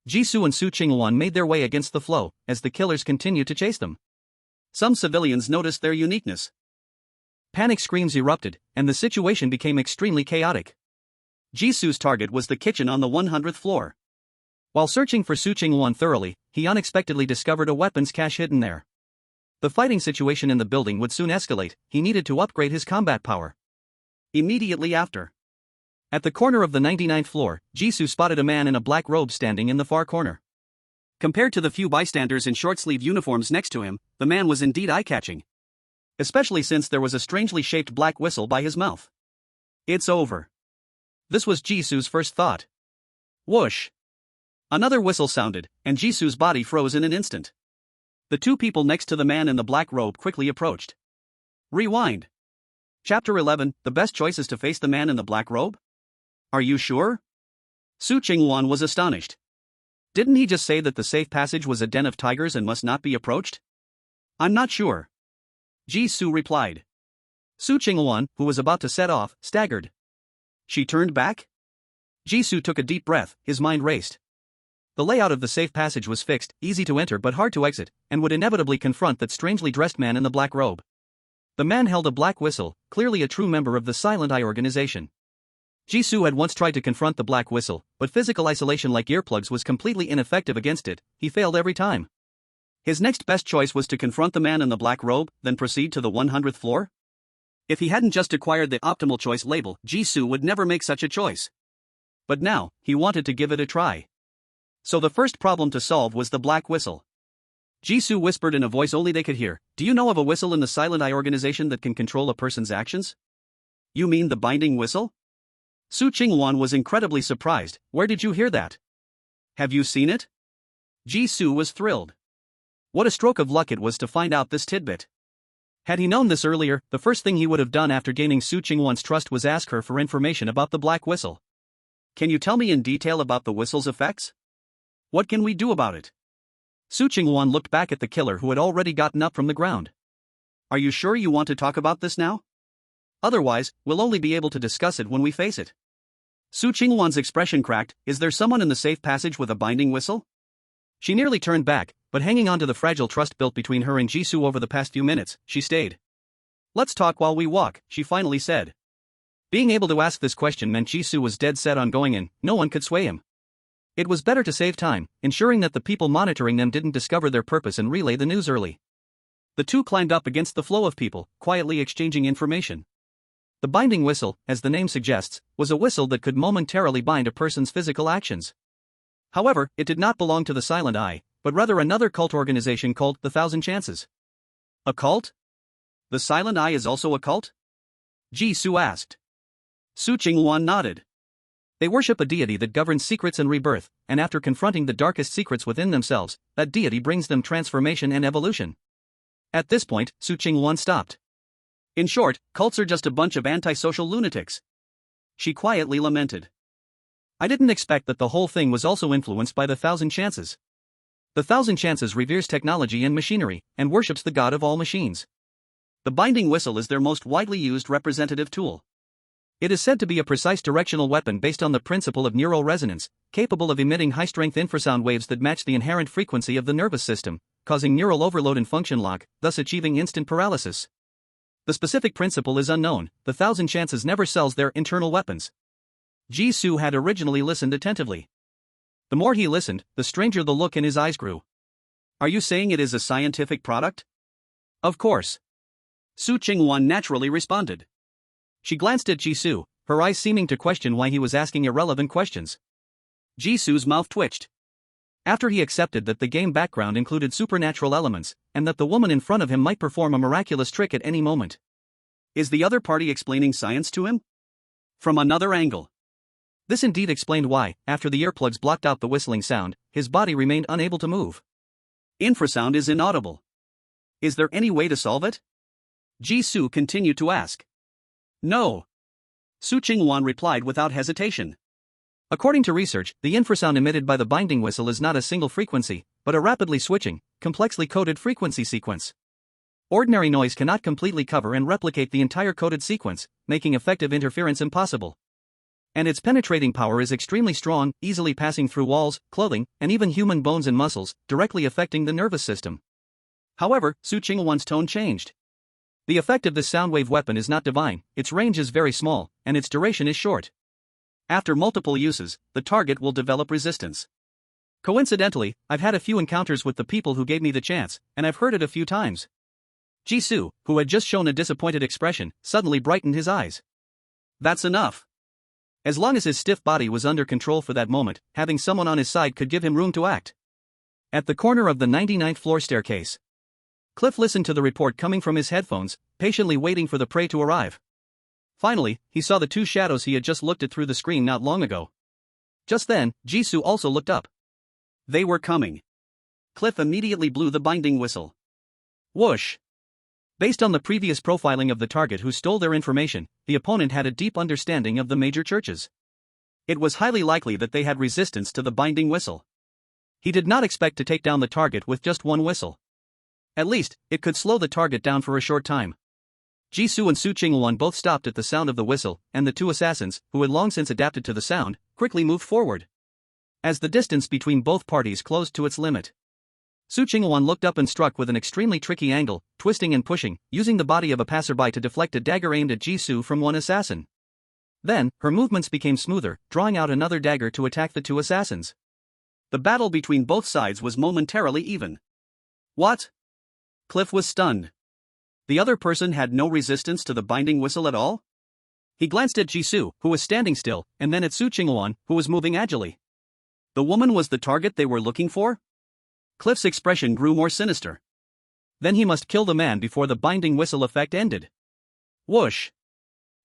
Jisoo and Su Chingwon made their way against the flow, as the killers continued to chase them. Some civilians noticed their uniqueness. Panic screams erupted, and the situation became extremely chaotic. Jisoo's target was the kitchen on the 100th floor. While searching for Su Chingwon thoroughly, he unexpectedly discovered a weapons cache hidden there. The fighting situation in the building would soon escalate, he needed to upgrade his combat power. Immediately after. At the corner of the 99th floor, Jisoo spotted a man in a black robe standing in the far corner. Compared to the few bystanders in short-sleeve uniforms next to him, the man was indeed eye-catching. Especially since there was a strangely shaped black whistle by his mouth. It's over. This was Jisoo's first thought. Whoosh! Another whistle sounded, and Jisoo's body froze in an instant. The two people next to the man in the black robe quickly approached. Rewind. Chapter 11, the best choice is to face the man in the black robe? Are you sure? Su Chingwon was astonished. Didn't he just say that the safe passage was a den of tigers and must not be approached? I'm not sure. Jisoo replied. Su Chingwon, who was about to set off, staggered. She turned back? Jisoo took a deep breath, his mind raced. The layout of the safe passage was fixed, easy to enter but hard to exit, and would inevitably confront that strangely dressed man in the black robe. The man held a black whistle, clearly a true member of the Silent Eye organization. Jisoo had once tried to confront the black whistle, but physical isolation like earplugs was completely ineffective against it. He failed every time. His next best choice was to confront the man in the black robe, then proceed to the 100th floor? If he hadn't just acquired the optimal choice label, Jisoo would never make such a choice. But now, he wanted to give it a try. So the first problem to solve was the black whistle. Jisoo whispered in a voice only they could hear, "Do you know of a whistle in the Silent Eye organization that can control a person's actions?" "You mean the binding whistle?" Su Ching-won was incredibly surprised. "Where did you hear that? Have you seen it?" Jisoo was thrilled. What a stroke of luck it was to find out this tidbit. Had he known this earlier, the first thing he would have done after gaining Su Ching-won's trust was ask her for information about the black whistle. "Can you tell me in detail about the whistle's effects? What can we do about it?" Su Ching-won looked back at the killer who had already gotten up from the ground. "Are you sure you want to talk about this now? Otherwise, we'll only be able to discuss it when we face it." Su Ching-won's expression cracked. "Is there someone in the safe passage with a binding whistle?" She nearly turned back, but hanging on to the fragile trust built between her and Jisoo over the past few minutes, she stayed. "Let's talk while we walk," she finally said. Being able to ask this question meant Jisoo was dead set on going in. No one could sway him. It was better to save time, ensuring that the people monitoring them didn't discover their purpose and relay the news early. The two climbed up against the flow of people, quietly exchanging information. The binding whistle, as the name suggests, was a whistle that could momentarily bind a person's physical actions. However, it did not belong to the Silent Eye, but rather another cult organization called the Thousand Chances. "A cult? The Silent Eye is also a cult?" Jisoo asked. Su Ching-won nodded. "They worship a deity that governs secrets and rebirth, and after confronting the darkest secrets within themselves, that deity brings them transformation and evolution." At this point, Su Ching-won stopped. "In short, cults are just a bunch of antisocial lunatics," she quietly lamented. "I didn't expect that the whole thing was also influenced by the Thousand Chances. The Thousand Chances reveres technology and machinery, and worships the god of all machines. The binding whistle is their most widely used representative tool. It is said to be a precise directional weapon based on the principle of neural resonance, capable of emitting high-strength infrasound waves that match the inherent frequency of the nervous system, causing neural overload and function lock, thus achieving instant paralysis. The specific principle is unknown. The Thousand Chances never sells their internal weapons." Jisoo had originally listened attentively. The more he listened, the stranger the look in his eyes grew. "Are you saying it is a scientific product?" "Of course." Su Ching-won naturally responded. She glanced at Jisoo, her eyes seeming to question why he was asking irrelevant questions. Jisoo's mouth twitched. After he accepted that the game background included supernatural elements, and that the woman in front of him might perform a miraculous trick at any moment. Is the other party explaining science to him? From another angle. This indeed explained why, after the earplugs blocked out the whistling sound, his body remained unable to move. Infrasound is inaudible. Is there any way to solve it? Jisoo continued to ask. No. Su Ching-won replied without hesitation. According to research, the infrasound emitted by the binding whistle is not a single frequency, but a rapidly switching, complexly coded frequency sequence. Ordinary noise cannot completely cover and replicate the entire coded sequence, making effective interference impossible. And its penetrating power is extremely strong, easily passing through walls, clothing, and even human bones and muscles, directly affecting the nervous system. However, Su Ching-won's tone changed. The effect of this soundwave weapon is not divine, its range is very small, and its duration is short. After multiple uses, the target will develop resistance. Coincidentally, I've had a few encounters with the people who gave me the chance, and I've heard it a few times. Jisoo, who had just shown a disappointed expression, suddenly brightened his eyes. That's enough. As long as his stiff body was under control for that moment, having someone on his side could give him room to act. At the corner of the 99th floor staircase, Cliff listened to the report coming from his headphones, patiently waiting for the prey to arrive. Finally, he saw the two shadows he had just looked at through the screen not long ago. Just then, Jisoo also looked up. They were coming. Cliff immediately blew the binding whistle. Whoosh! Based on the previous profiling of the target who stole their information, the opponent had a deep understanding of the major churches. It was highly likely that they had resistance to the binding whistle. He did not expect to take down the target with just one whistle. At least, it could slow the target down for a short time. Jisoo and Su Ching-won both stopped at the sound of the whistle, and the two assassins, who had long since adapted to the sound, quickly moved forward. as the distance between both parties closed to its limit. Su Qingwan looked up and struck with an extremely tricky angle, twisting and pushing, using the body of a passerby to deflect a dagger aimed at Jisoo from one assassin. Then, her movements became smoother, drawing out another dagger to attack the two assassins. The battle between both sides was momentarily even. What? Cliff was stunned. The other person had no resistance to the binding whistle at all? He glanced at Jisoo, who was standing still, and then at Su Qingwan, who was moving agilely. The woman was the target they were looking for? Cliff's expression grew more sinister. Then he must kill the man before the binding whistle effect ended. Whoosh!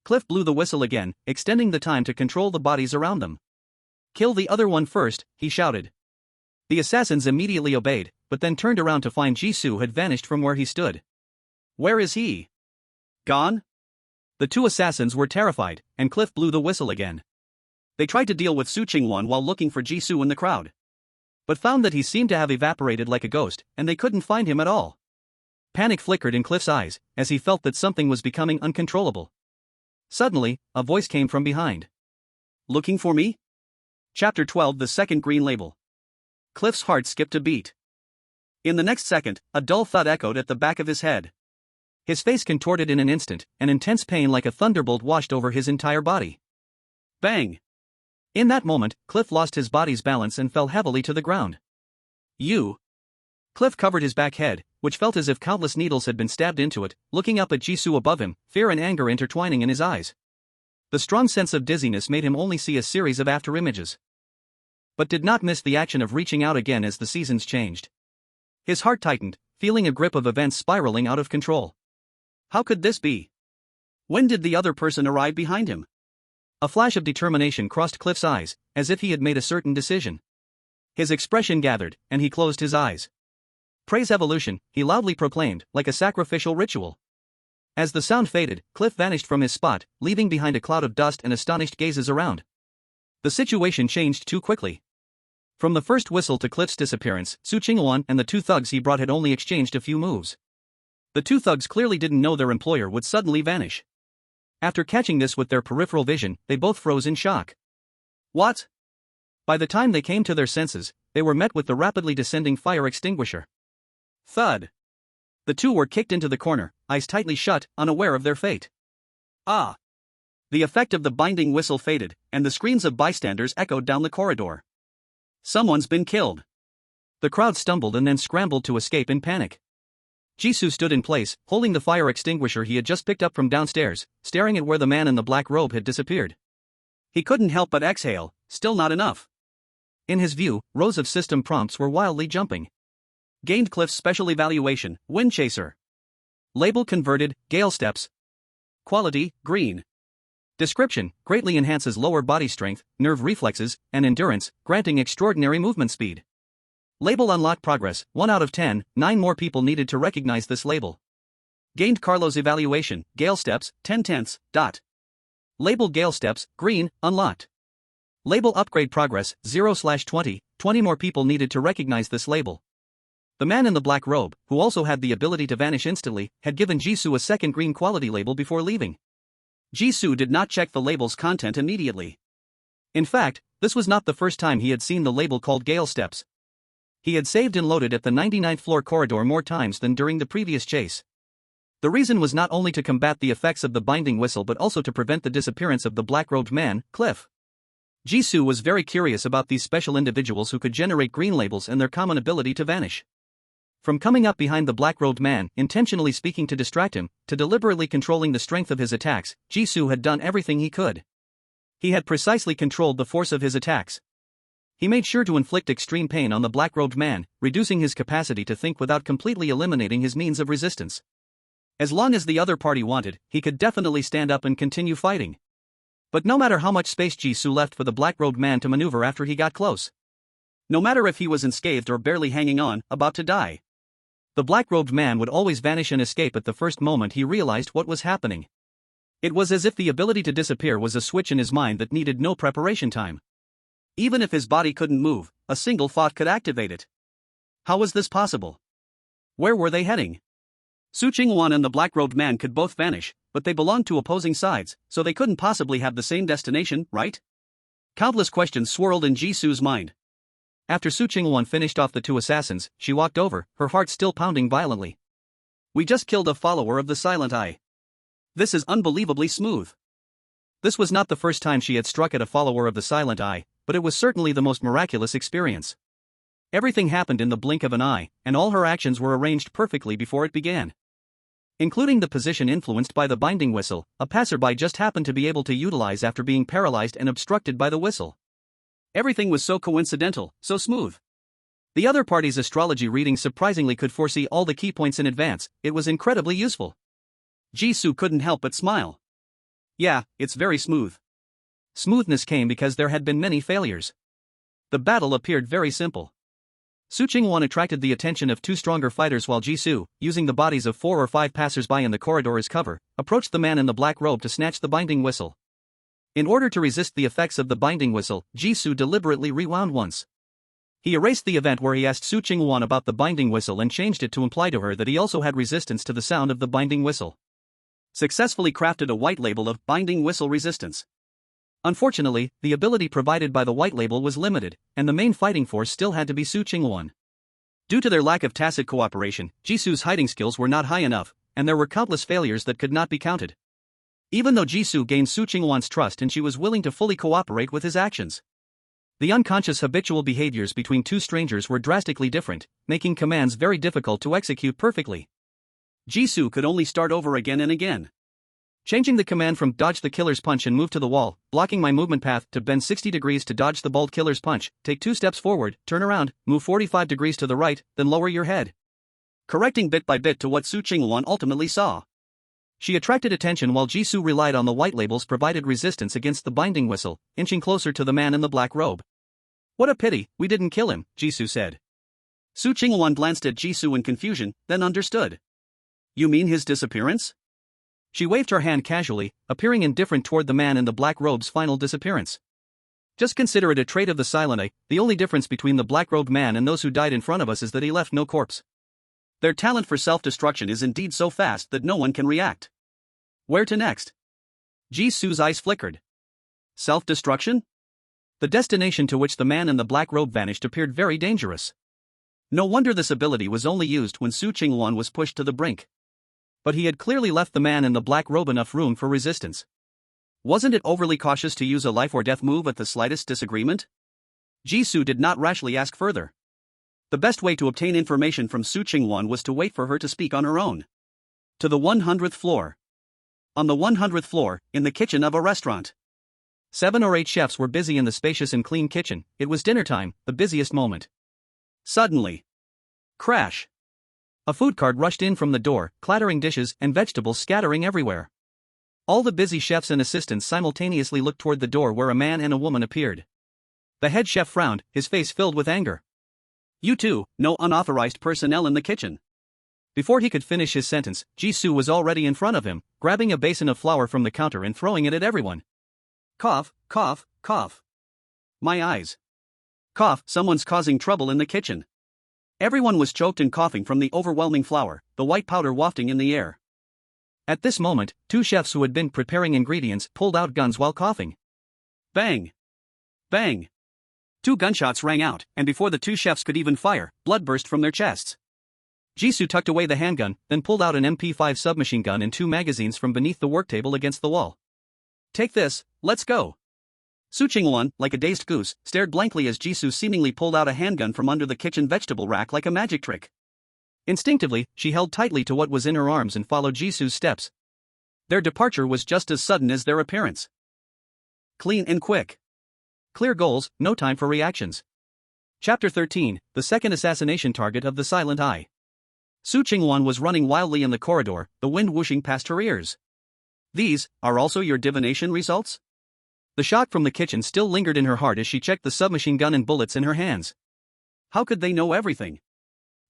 Cliff blew the whistle again, extending the time to control the bodies around them. Kill the other one first, he shouted. The assassins immediately obeyed, but then turned around to find Jisoo had vanished from where he stood. Where is he? Gone? The two assassins were terrified, and Cliff blew the whistle again. They tried to deal with Su Qingwan while looking for Jisoo in the crowd, but found that he seemed to have evaporated like a ghost, and they couldn't find him at all. Panic flickered in Cliff's eyes, as he felt that something was becoming uncontrollable. Suddenly, a voice came from behind. Looking for me? Chapter 12, The Second Green Label. Cliff's heart skipped a beat. In the next second, a dull thud echoed at the back of his head. His face contorted in an instant, and intense pain like a thunderbolt washed over his entire body. Bang! In that moment, Cliff lost his body's balance and fell heavily to the ground. You! Cliff covered his back head, which felt as if countless needles had been stabbed into it, looking up at Jisoo above him, fear and anger intertwining in his eyes. The strong sense of dizziness made him only see a series of afterimages, but did not miss the action of reaching out again as the seasons changed. His heart tightened, feeling a grip of events spiraling out of control. How could this be? When did the other person arrive behind him? A flash of determination crossed Cliff's eyes, as if he had made a certain decision. His expression gathered, and he closed his eyes. Praise evolution, he loudly proclaimed, like a sacrificial ritual. As the sound faded, Cliff vanished from his spot, leaving behind a cloud of dust and astonished gazes around. The situation changed too quickly. From the first whistle to Cliff's disappearance, Su Qingwan and the two thugs he brought had only exchanged a few moves. The two thugs clearly didn't know their employer would suddenly vanish. After catching this with their peripheral vision, they both froze in shock. What? By the time they came to their senses, they were met with the rapidly descending fire extinguisher. Thud. The two were kicked into the corner, eyes tightly shut, unaware of their fate. Ah! The effect of the binding whistle faded, and the screams of bystanders echoed down the corridor. Someone's been killed. The crowd stumbled and then scrambled to escape in panic. Jisoo stood in place, holding the fire extinguisher he had just picked up from downstairs, staring at where the man in the black robe had disappeared. He couldn't help but exhale, still not enough. In his view, rows of system prompts were wildly jumping. Gained Cliff's special evaluation, Wind Chaser. Label converted, Gale Steps. Quality, green. Description, greatly enhances lower body strength, nerve reflexes, and endurance, granting extraordinary movement speed. Label unlock progress, 1 out of 10, 9 more people needed to recognize this label. Gained Carlos evaluation, Gale Steps, 10/10. Label Gale Steps, green, unlocked. Label upgrade progress, 0/20, 20 more people needed to recognize this label. The man in the black robe, who also had the ability to vanish instantly, had given Jisoo a second green quality label before leaving. Jisoo did not check the label's content immediately. In fact, this was not the first time he had seen the label called Gale Steps. He had saved and loaded at the 99th floor corridor more times than during the previous chase. The reason was not only to combat the effects of the binding whistle but also to prevent the disappearance of the black-robed man, Cliff. Jisoo was very curious about these special individuals who could generate green labels and their common ability to vanish. From coming up behind the black-robed man, intentionally speaking to distract him, to deliberately controlling the strength of his attacks, Jisoo had done everything he could. He had precisely controlled the force of his attacks. He made sure to inflict extreme pain on the black-robed man, reducing his capacity to think without completely eliminating his means of resistance. As long as the other party wanted, he could definitely stand up and continue fighting. But no matter how much space Jisoo left for the black-robed man to maneuver after he got close, no matter if he was enscathed or barely hanging on, about to die, the black-robed man would always vanish and escape at the first moment he realized what was happening. It was as if the ability to disappear was a switch in his mind that needed no preparation time. Even if his body couldn't move, a single thought could activate it. How was this possible? Where were they heading? Su Qingwan and the black-robed man could both vanish, but they belonged to opposing sides, so they couldn't possibly have the same destination, right? Countless questions swirled in Jisoo's mind. After Su Qingwan finished off the two assassins, she walked over, her heart still pounding violently. We just killed a follower of the Silent Eye. This is unbelievably smooth. This was not the first time she had struck at a follower of the Silent Eye, but it was certainly the most miraculous experience. Everything happened in the blink of an eye, and all her actions were arranged perfectly before it began. Including the position influenced by the binding whistle, a passerby just happened to be able to utilize after being paralyzed and obstructed by the whistle. Everything was so coincidental, so smooth. The other party's astrology reading surprisingly could foresee all the key points in advance. It was incredibly useful. Jisoo couldn't help but smile. Yeah, it's very smooth. Smoothness came because there had been many failures. The battle appeared very simple. Su Qingwan attracted the attention of two stronger fighters while Jisoo, using the bodies of 4 or 5 passersby in the corridor as cover, approached the man in the black robe to snatch the binding whistle. In order to resist the effects of the binding whistle, Jisoo deliberately rewound once. He erased the event where he asked Su Qingwan about the binding whistle and changed it to imply to her that he also had resistance to the sound of the binding whistle. Successfully crafted a white label of binding whistle resistance. Unfortunately, the ability provided by the white label was limited, and the main fighting force still had to be Su Qingwan. Due to their lack of tacit cooperation, Jisoo's hiding skills were not high enough, and there were countless failures that could not be counted. Even though Jisoo gained Su Qingwan's trust and she was willing to fully cooperate with his actions, the unconscious habitual behaviors between two strangers were drastically different, making commands very difficult to execute perfectly. Jisoo could only start over again and again. Changing the command from dodge the killer's punch and move to the wall, blocking my movement path to bend 60 degrees to dodge the bald killer's punch, take 2 steps forward, turn around, move 45 degrees to the right, then lower your head. Correcting bit by bit to what Su Qingwan ultimately saw. She attracted attention while Jisoo relied on the white label's provided resistance against the binding whistle, inching closer to the man in the black robe. What a pity, we didn't kill him, Jisoo said. Su Qingwan glanced at Jisoo in confusion, then understood. You mean his disappearance? She waved her hand casually, appearing indifferent toward the man in the black robe's final disappearance. Just consider it a trait of the Silent Eye. The only difference between the black-robed man and those who died in front of us is that he left no corpse. Their talent for self-destruction is indeed so fast that no one can react. Where to next? Jisoo's eyes flickered. Self-destruction? The destination to which the man in the black robe vanished appeared very dangerous. No wonder this ability was only used when Su Qingwan was pushed to the brink. But he had clearly left the man in the black robe enough room for resistance. Wasn't it overly cautious to use a life-or-death move at the slightest disagreement? Jisoo did not rashly ask further. The best way to obtain information from Su Qingwan was to wait for her to speak on her own. To the 100th floor. On the 100th floor, in the kitchen of a restaurant. 7 or 8 chefs were busy in the spacious and clean kitchen. It was dinner time, the busiest moment. Suddenly. Crash. A food cart rushed in from the door, clattering dishes and vegetables scattering everywhere. All the busy chefs and assistants simultaneously looked toward the door where a man and a woman appeared. The head chef frowned, his face filled with anger. You two, no unauthorized personnel in the kitchen. Before he could finish his sentence, Jisoo was already in front of him, grabbing a basin of flour from the counter and throwing it at everyone. Cough, cough, cough. My eyes. Cough, someone's causing trouble in the kitchen. Everyone was choked and coughing from the overwhelming flour, the white powder wafting in the air. At this moment, 2 chefs who had been preparing ingredients pulled out guns while coughing. Bang! Bang! 2 gunshots rang out, and before the 2 chefs could even fire, blood burst from their chests. Jisoo tucked away the handgun, then pulled out an MP5 submachine gun and 2 magazines from beneath the work table against the wall. Take this, let's go. Su Qingwan, like a dazed goose, stared blankly as Jisoo seemingly pulled out a handgun from under the kitchen vegetable rack like a magic trick. Instinctively, she held tightly to what was in her arms and followed Jisoo's steps. Their departure was just as sudden as their appearance. Clean and quick. Clear goals, no time for reactions. Chapter 13, the second assassination target of the Silent Eye. Su Qingwan was running wildly in the corridor, the wind whooshing past her ears. These are also your divination results? The shock from the kitchen still lingered in her heart as she checked the submachine gun and bullets in her hands. How could they know everything?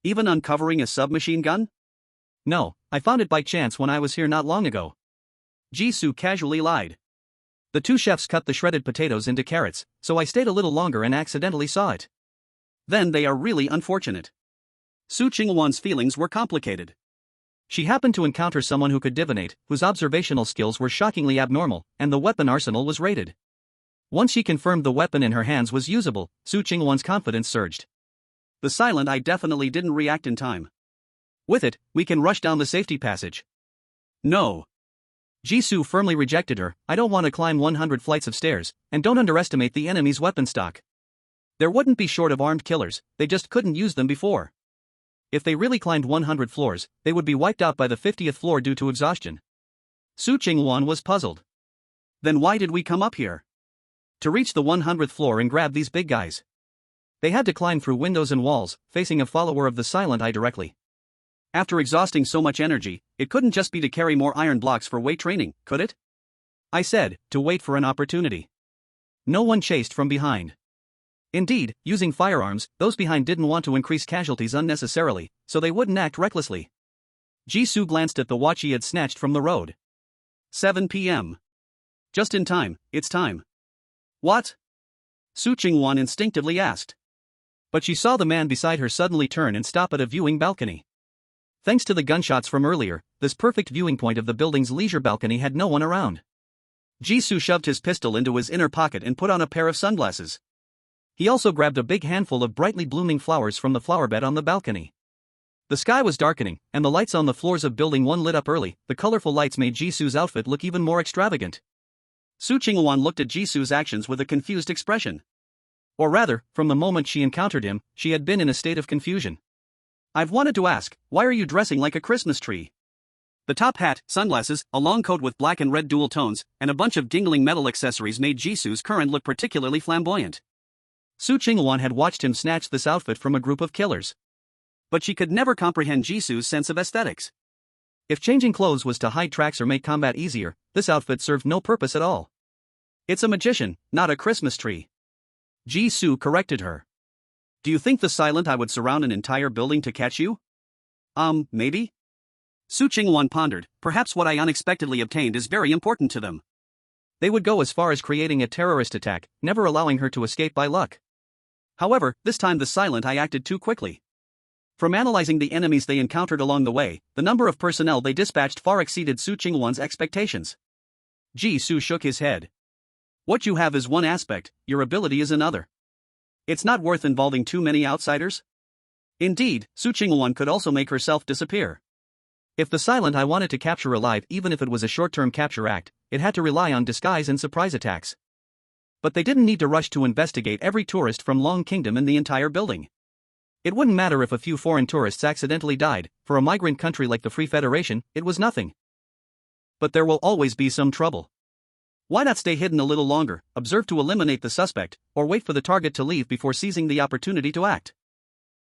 Even uncovering a submachine gun? No, I found it by chance when I was here not long ago. Jisoo casually lied. The 2 chefs cut the shredded potatoes into carrots, so I stayed a little longer and accidentally saw it. Then they are really unfortunate. Su Qingwan's feelings were complicated. She happened to encounter someone who could divinate, whose observational skills were shockingly abnormal, and the weapon arsenal was raided. Once she confirmed the weapon in her hands was usable, Su Qingwan's confidence surged. The silent eye definitely didn't react in time. With it, we can rush down the safety passage. No. Jisoo firmly rejected her. I don't want to climb 100 flights of stairs, and don't underestimate the enemy's weapon stock. There wouldn't be short of armed killers, they just couldn't use them before. If they really climbed 100 floors, they would be wiped out by the 50th floor due to exhaustion. Su Qingwan was puzzled. Then why did we come up here? To reach the 100th floor and grab these big guys. They had to climb through windows and walls, facing a follower of the silent eye directly. After exhausting so much energy, it couldn't just be to carry more iron blocks for weight training, could it? I said, to wait for an opportunity. No one chased from behind. Indeed, using firearms, those behind didn't want to increase casualties unnecessarily, so they wouldn't act recklessly. Jisoo glanced at the watch he had snatched from the road. 7 p.m. Just in time, it's time. What? Su Qingwan instinctively asked. But she saw the man beside her suddenly turn and stop at a viewing balcony. Thanks to the gunshots from earlier, this perfect viewing point of the building's leisure balcony had no one around. Jisoo shoved his pistol into his inner pocket and put on a pair of sunglasses. He also grabbed a big handful of brightly blooming flowers from the flower bed on the balcony. The sky was darkening, and the lights on the floors of Building 1 lit up early. The colorful lights made Jisoo's outfit look even more extravagant. Su Qingwan looked at Jisoo's actions with a confused expression. Or rather, from the moment she encountered him, she had been in a state of confusion. I've wanted to ask, why are you dressing like a Christmas tree? The top hat, sunglasses, a long coat with black and red dual tones, and a bunch of dingling metal accessories made Jisoo's current look particularly flamboyant. Su Qingwan had watched him snatch this outfit from a group of killers. But she could never comprehend Jisoo's sense of aesthetics. If changing clothes was to hide tracks or make combat easier, this outfit served no purpose at all. It's a magician, not a Christmas tree. Jisoo corrected her. Do you think the silent eye would surround an entire building to catch you? Maybe? Su Qingwan pondered, perhaps what I unexpectedly obtained is very important to them. They would go as far as creating a terrorist attack, never allowing her to escape by luck. However, this time the silent eye acted too quickly. From analyzing the enemies they encountered along the way, the number of personnel they dispatched far exceeded Su Qingwan's expectations. Jisoo shook his head. What you have is one aspect, your ability is another. It's not worth involving too many outsiders. Indeed, Su Qingwan could also make herself disappear. If the silent eye wanted to capture alive, even if it was a short-term capture act, it had to rely on disguise and surprise attacks. But they didn't need to rush to investigate every tourist from Long Kingdom in the entire building. It wouldn't matter if a few foreign tourists accidentally died. For a migrant country like the Free Federation, it was nothing. But there will always be some trouble. Why not stay hidden a little longer, observe to eliminate the suspect, or wait for the target to leave before seizing the opportunity to act?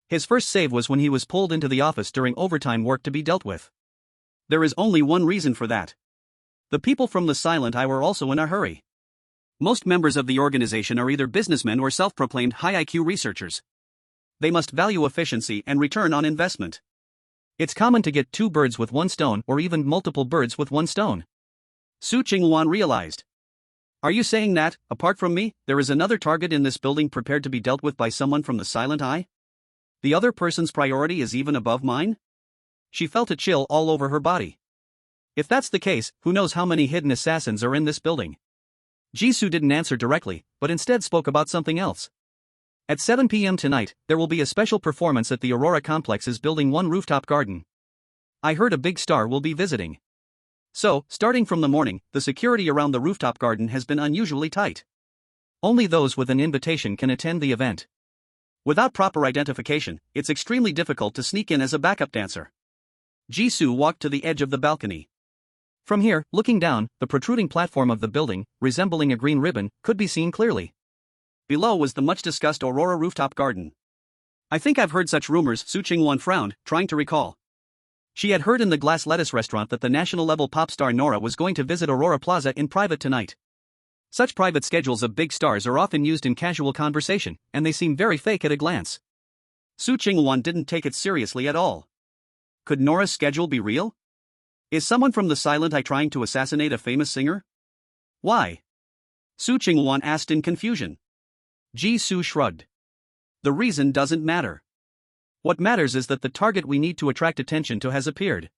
His first save was when he was pulled into the office during overtime work to be dealt with. There is only one reason for that. The people from the silent eye were also in a hurry. Most members of the organization are either businessmen or self-proclaimed high IQ researchers. They must value efficiency and return on investment. It's common to get 2 birds with 1 stone or even multiple birds with 1 stone. Su Qingwan realized. Are you saying that, apart from me, there is another target in this building prepared to be dealt with by someone from the silent eye? The other person's priority is even above mine? She felt a chill all over her body. If that's the case, who knows how many hidden assassins are in this building? Jisoo didn't answer directly, but instead spoke about something else. At 7 p.m. tonight, there will be a special performance at the Aurora Complex's Building 1 rooftop garden. I heard a big star will be visiting. So, starting from the morning, the security around the rooftop garden has been unusually tight. Only those with an invitation can attend the event. Without proper identification, it's extremely difficult to sneak in as a backup dancer. Jisoo walked to the edge of the balcony. From here, looking down, the protruding platform of the building, resembling a green ribbon, could be seen clearly. Below was the much-discussed Aurora rooftop garden. I think I've heard such rumors, Su Qingwan frowned, trying to recall. She had heard in the Glass Lettuce restaurant that the national-level pop star Nora was going to visit Aurora Plaza in private tonight. Such private schedules of big stars are often used in casual conversation, and they seem very fake at a glance. Su Qingwan didn't take it seriously at all. Could Nora's schedule be real? Is someone from the silent eye trying to assassinate a famous singer? Why? Su Qingwan asked in confusion. Jisoo shrugged. The reason doesn't matter. What matters is that the target we need to attract attention to has appeared.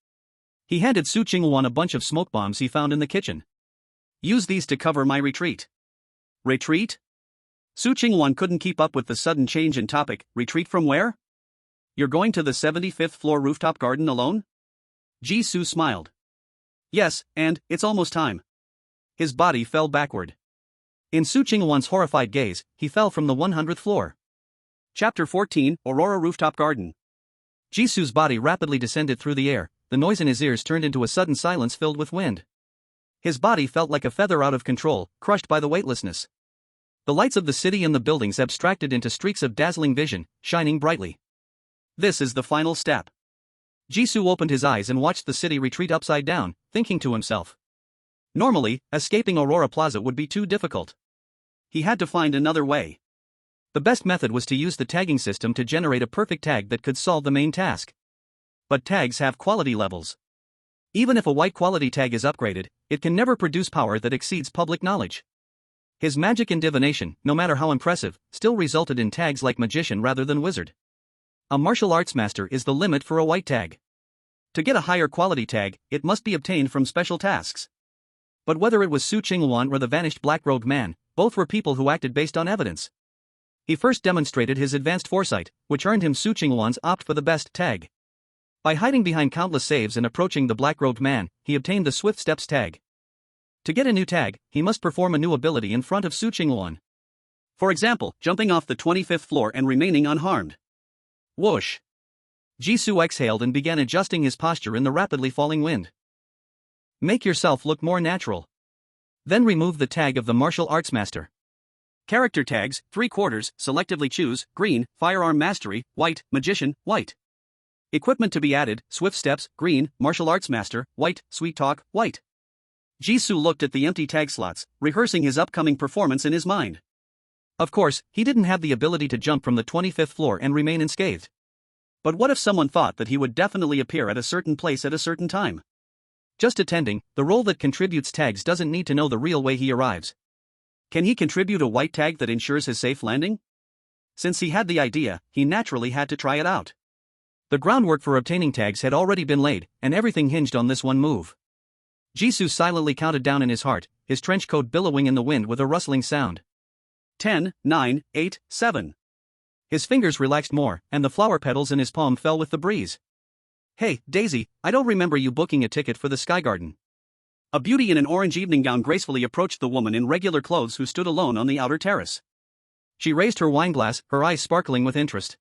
He handed Su Qingwan a bunch of smoke bombs he found in the kitchen. Use these to cover my retreat. Retreat? Su Chingwan couldn't keep up with the sudden change in topic. Retreat from where? You're going to the 75th floor rooftop garden alone? Jisoo smiled. Yes, and it's almost time. His body fell backward. In Su Chingwan's horrified gaze, he fell from the 100th floor. Chapter 14, Aurora Rooftop Garden. Jisoo's body rapidly descended through the air, the noise in his ears turned into a sudden silence filled with wind. His body felt like a feather out of control, crushed by the weightlessness. The lights of the city and the buildings abstracted into streaks of dazzling vision, shining brightly. This is the final step. Jisoo opened his eyes and watched the city retreat upside down, thinking to himself. Normally, escaping Aurora Plaza would be too difficult. He had to find another way. The best method was to use the tagging system to generate a perfect tag that could solve the main task. But tags have quality levels. Even if a white quality tag is upgraded, it can never produce power that exceeds public knowledge. His magic and divination, no matter how impressive, still resulted in tags like magician rather than wizard. A martial arts master is the limit for a white tag. To get a higher quality tag, it must be obtained from special tasks. But whether it was Su Chingwan or the vanished black-robed man, both were people who acted based on evidence. He first demonstrated his advanced foresight, which earned him Su Chingwan's opt for the best tag. By hiding behind countless saves and approaching the black-robed man, he obtained the Swift Steps tag. To get a new tag, he must perform a new ability in front of Su Chingwan. For example, jumping off the 25th floor and remaining unharmed. Whoosh! Jisoo exhaled and began adjusting his posture in the rapidly falling wind. Make yourself look more natural. Then remove the tag of the martial arts master. Character tags, 3/4, selectively choose, green, firearm mastery, white, magician, white. Equipment to be added, swift steps, green, martial arts master, white, sweet talk, white. Jisoo looked at the empty tag slots, rehearsing his upcoming performance in his mind. Of course, he didn't have the ability to jump from the 25th floor and remain unscathed. But what if someone thought that he would definitely appear at a certain place at a certain time? Just attending, the role that contributes tags doesn't need to know the real way he arrives. Can he contribute a white tag that ensures his safe landing? Since he had the idea, he naturally had to try it out. The groundwork for obtaining tags had already been laid, and everything hinged on this one move. Jisoo silently counted down in his heart, his trench coat billowing in the wind with a rustling sound. 10, 9, 8, 7. His fingers relaxed more, and the flower petals in his palm fell with the breeze. Hey, Daisy, I don't remember you booking a ticket for the Sky Garden. A beauty in an orange evening gown gracefully approached the woman in regular clothes who stood alone on the outer terrace. She raised her wineglass, her eyes sparkling with interest.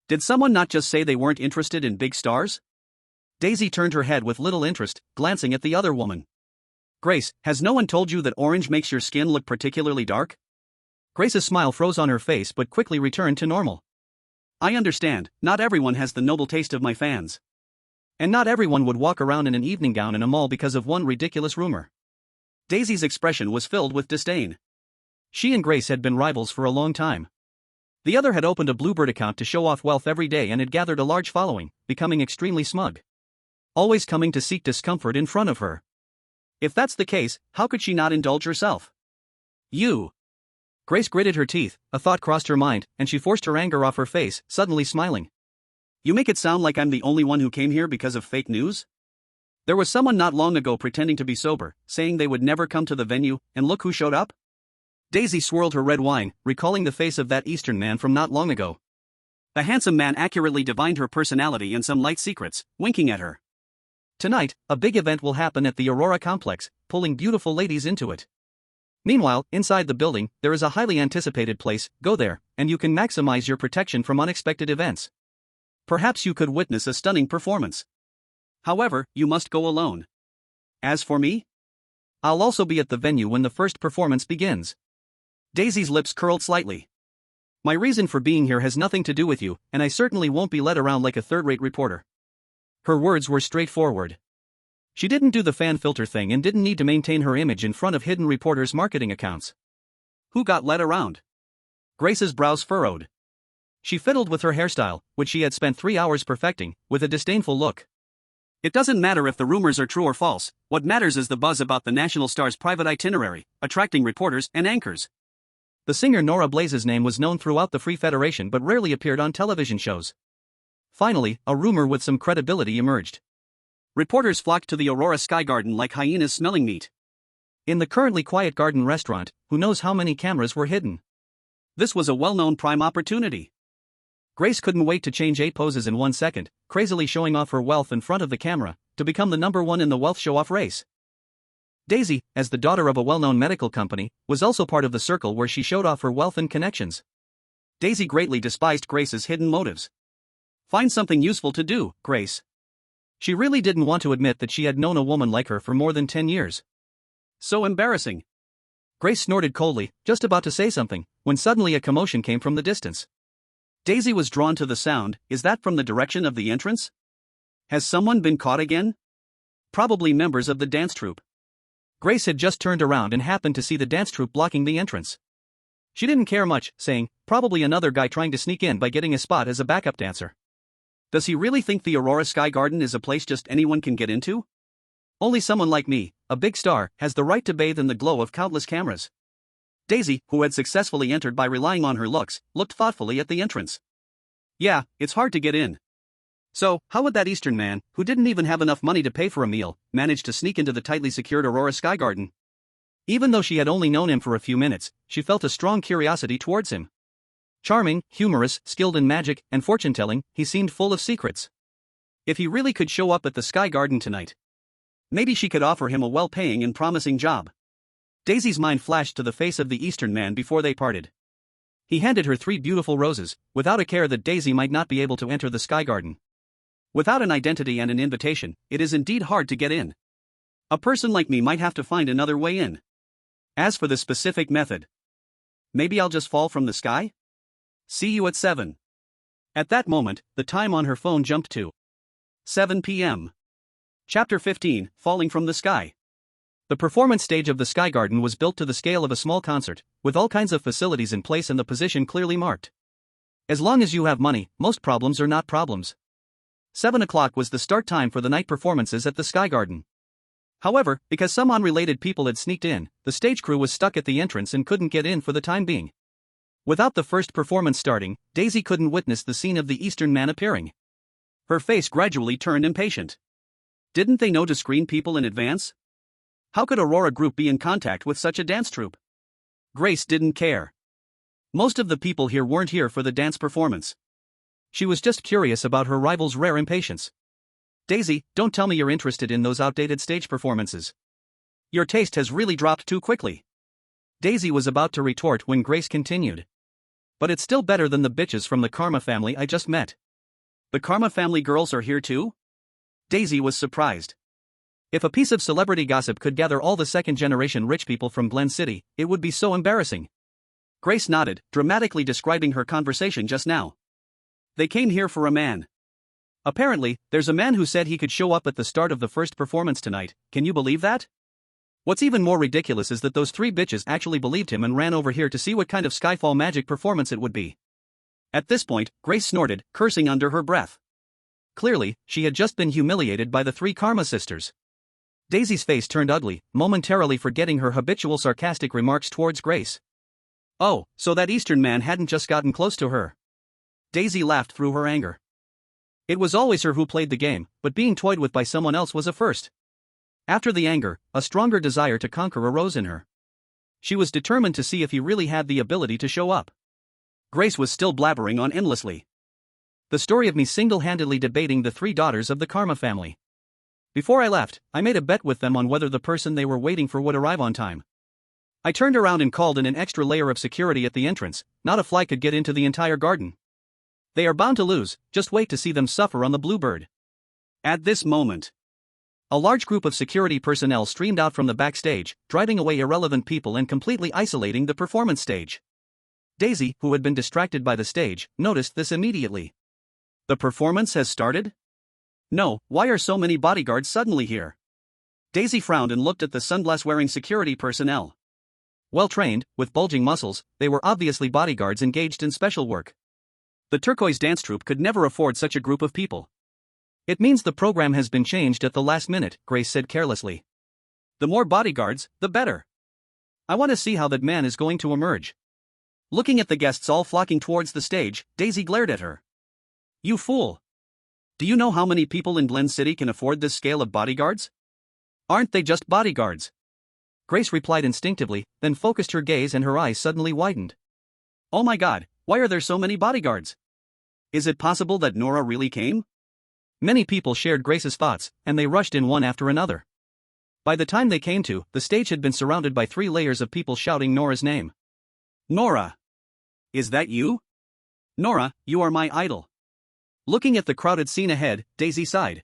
Did someone not just say they weren't interested in big stars? Daisy turned her head with little interest, glancing at the other woman. Grace, has no one told you that orange makes your skin look particularly dark? Grace's smile froze on her face but quickly returned to normal. I understand, not everyone has the noble taste of my fans. And not everyone would walk around in an evening gown in a mall because of one ridiculous rumor. Daisy's expression was filled with disdain. She and Grace had been rivals for a long time. The other had opened a Bluebird account to show off wealth every day and had gathered a large following, becoming extremely smug. Always coming to seek discomfort in front of her. If that's the case, how could she not indulge herself? You. Grace gritted her teeth, a thought crossed her mind, and she forced her anger off her face, suddenly smiling. You make it sound like I'm the only one who came here because of fake news? There was someone not long ago pretending to be sober, saying they would never come to the venue, and look who showed up? Daisy swirled her red wine, recalling the face of that Eastern man from not long ago. The handsome man accurately divined her personality and some light secrets, winking at her. Tonight, a big event will happen at the Aurora complex, pulling beautiful ladies into it. Meanwhile, inside the building, there is a highly anticipated place. Go there, and you can maximize your protection from unexpected events. Perhaps you could witness a stunning performance. However, you must go alone. As for me? I'll also be at the venue when the first performance begins. Daisy's lips curled slightly. My reason for being here has nothing to do with you, and I certainly won't be led around like a third-rate reporter. Her words were straightforward. She didn't do the fan filter thing and didn't need to maintain her image in front of hidden reporters' marketing accounts. Who got led around? Grace's brows furrowed. She fiddled with her hairstyle, which she had spent 3 hours perfecting, with a disdainful look. It doesn't matter if the rumors are true or false, what matters is the buzz about the national star's private itinerary, attracting reporters and anchors. The singer Nora Blaze's name was known throughout the Free Federation but rarely appeared on television shows. Finally, a rumor with some credibility emerged. Reporters flocked to the Aurora Sky Garden like hyenas smelling meat. In the currently quiet garden restaurant, who knows how many cameras were hidden? This was a well-known prime opportunity. Grace couldn't wait to change 8 poses in 1 second, crazily showing off her wealth in front of the camera, to become the #1 in the wealth show-off race. Daisy, as the daughter of a well-known medical company, was also part of the circle where she showed off her wealth and connections. Daisy greatly despised Grace's hidden motives. Find something useful to do, Grace. She really didn't want to admit that she had known a woman like her for more than 10 years. So embarrassing. Grace snorted coldly, just about to say something, when suddenly a commotion came from the distance. Daisy was drawn to the sound. Is that from the direction of the entrance? Has someone been caught again? Probably members of the dance troupe. Grace had just turned around and happened to see the dance troupe blocking the entrance. She didn't care much, saying, probably another guy trying to sneak in by getting a spot as a backup dancer. Does he really think the Aurora Sky Garden is a place just anyone can get into? Only someone like me, a big star, has the right to bathe in the glow of countless cameras. Daisy, who had successfully entered by relying on her looks, looked thoughtfully at the entrance. Yeah, it's hard to get in. So, how would that Eastern man, who didn't even have enough money to pay for a meal, manage to sneak into the tightly secured Aurora Sky Garden? Even though she had only known him for a few minutes, she felt a strong curiosity towards him. Charming, humorous, skilled in magic and fortune-telling, he seemed full of secrets. If he really could show up at the Sky Garden tonight, maybe she could offer him a well-paying and promising job. Daisy's mind flashed to the face of the Eastern man before they parted. He handed her 3 beautiful roses, without a care that Daisy might not be able to enter the Sky Garden. Without an identity and an invitation, it is indeed hard to get in. A person like me might have to find another way in. As for the specific method, maybe I'll just fall from the sky? See you at 7. At that moment, the time on her phone jumped to 7 p.m. Chapter 15, Falling from the Sky. The performance stage of the Sky Garden was built to the scale of a small concert, with all kinds of facilities in place and the position clearly marked. As long as you have money, most problems are not problems. 7 o'clock was the start time for the night performances at the Sky Garden. However, because some unrelated people had sneaked in, the stage crew was stuck at the entrance and couldn't get in for the time being. Without the first performance starting, Daisy couldn't witness the scene of the Eastern man appearing. Her face gradually turned impatient. Didn't they know to screen people in advance? How could Aurora Group be in contact with such a dance troupe? Grace didn't care. Most of the people here weren't here for the dance performance. She was just curious about her rival's rare impatience. Daisy, don't tell me you're interested in those outdated stage performances. Your taste has really dropped too quickly. Daisy was about to retort when Grace continued. But it's still better than the bitches from the Karma family I just met. The Karma family girls are here too? Daisy was surprised. If a piece of celebrity gossip could gather all the second-generation rich people from Glen City, it would be so embarrassing. Grace nodded, dramatically describing her conversation just now. They came here for a man. Apparently, there's a man who said he could show up at the start of the first performance tonight. Can you believe that? What's even more ridiculous is that those 3 bitches actually believed him and ran over here to see what kind of Skyfall magic performance it would be. At this point, Grace snorted, cursing under her breath. Clearly, she had just been humiliated by the 3 Karma sisters. Daisy's face turned ugly, momentarily forgetting her habitual sarcastic remarks towards Grace. Oh, so that Eastern man hadn't just gotten close to her. Daisy laughed through her anger. It was always her who played the game, but being toyed with by someone else was a first. After the anger, a stronger desire to conquer arose in her. She was determined to see if he really had the ability to show up. Grace was still blabbering on endlessly. The story of me single-handedly debating the 3 daughters of the Karma family. Before I left, I made a bet with them on whether the person they were waiting for would arrive on time. I turned around and called in an extra layer of security at the entrance. Not a fly could get into the entire garden. They are bound to lose, just wait to see them suffer on the Bluebird. At this moment, a large group of security personnel streamed out from the backstage, driving away irrelevant people and completely isolating the performance stage. Daisy, who had been distracted by the stage, noticed this immediately. The performance has started? No, why are so many bodyguards suddenly here? Daisy frowned and looked at the sunglass-wearing security personnel. Well-trained, with bulging muscles, they were obviously bodyguards engaged in special work. The Turquoise dance troupe could never afford such a group of people. It means the program has been changed at the last minute, Grace said carelessly. The more bodyguards, the better. I want to see how that man is going to emerge. Looking at the guests all flocking towards the stage, Daisy glared at her. You fool! Do you know how many people in Glen City can afford this scale of bodyguards? Aren't they just bodyguards? Grace replied instinctively, then focused her gaze and her eyes suddenly widened. Oh my god, why are there so many bodyguards? Is it possible that Nora really came? Many people shared Grace's thoughts, and they rushed in one after another. By the time they came to, the stage had been surrounded by 3 layers of people shouting Nora's name. Nora! Is that you? Nora, you are my idol. Looking at the crowded scene ahead, Daisy sighed.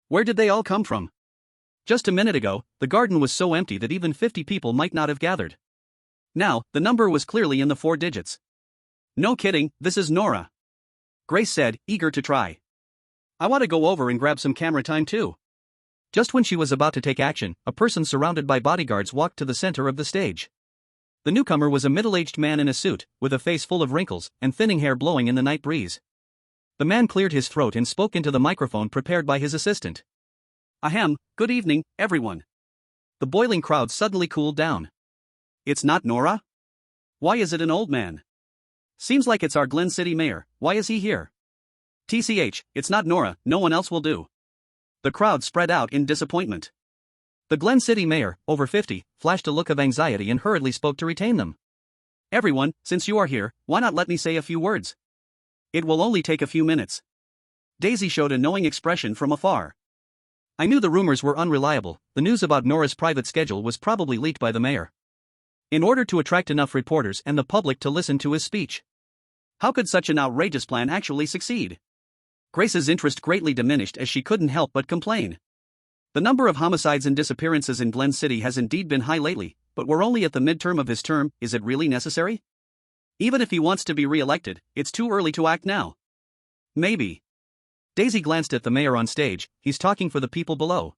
Where did they all come from? Just a minute ago, the garden was so empty that even 50 people might not have gathered. Now, the number was clearly in the 4 digits. No kidding, this is Nora. Grace said, eager to try. I want to go over and grab some camera time too. Just when she was about to take action, a person surrounded by bodyguards walked to the center of the stage. The newcomer was a middle-aged man in a suit, with a face full of wrinkles and thinning hair blowing in the night breeze. The man cleared his throat and spoke into the microphone prepared by his assistant. Ahem, good evening, everyone. The boiling crowd suddenly cooled down. It's not Nora? Why is it an old man? Seems like it's our Glen City mayor, why is he here? TCH, it's not Nora, no one else will do. The crowd spread out in disappointment. The Glen City mayor, over 50, flashed a look of anxiety and hurriedly spoke to retain them. Everyone, since you are here, why not let me say a few words? It will only take a few minutes. Daisy showed a knowing expression from afar. I knew the rumors were unreliable. The news about Nora's private schedule was probably leaked by the mayor, in order to attract enough reporters and the public to listen to his speech. How could such an outrageous plan actually succeed? Grace's interest greatly diminished as she couldn't help but complain. The number of homicides and disappearances in Glen City has indeed been high lately, but we're only at the midterm of his term, is it really necessary? Even if he wants to be re-elected, it's too early to act now. Maybe. Daisy glanced at the mayor on stage, he's talking for the people below.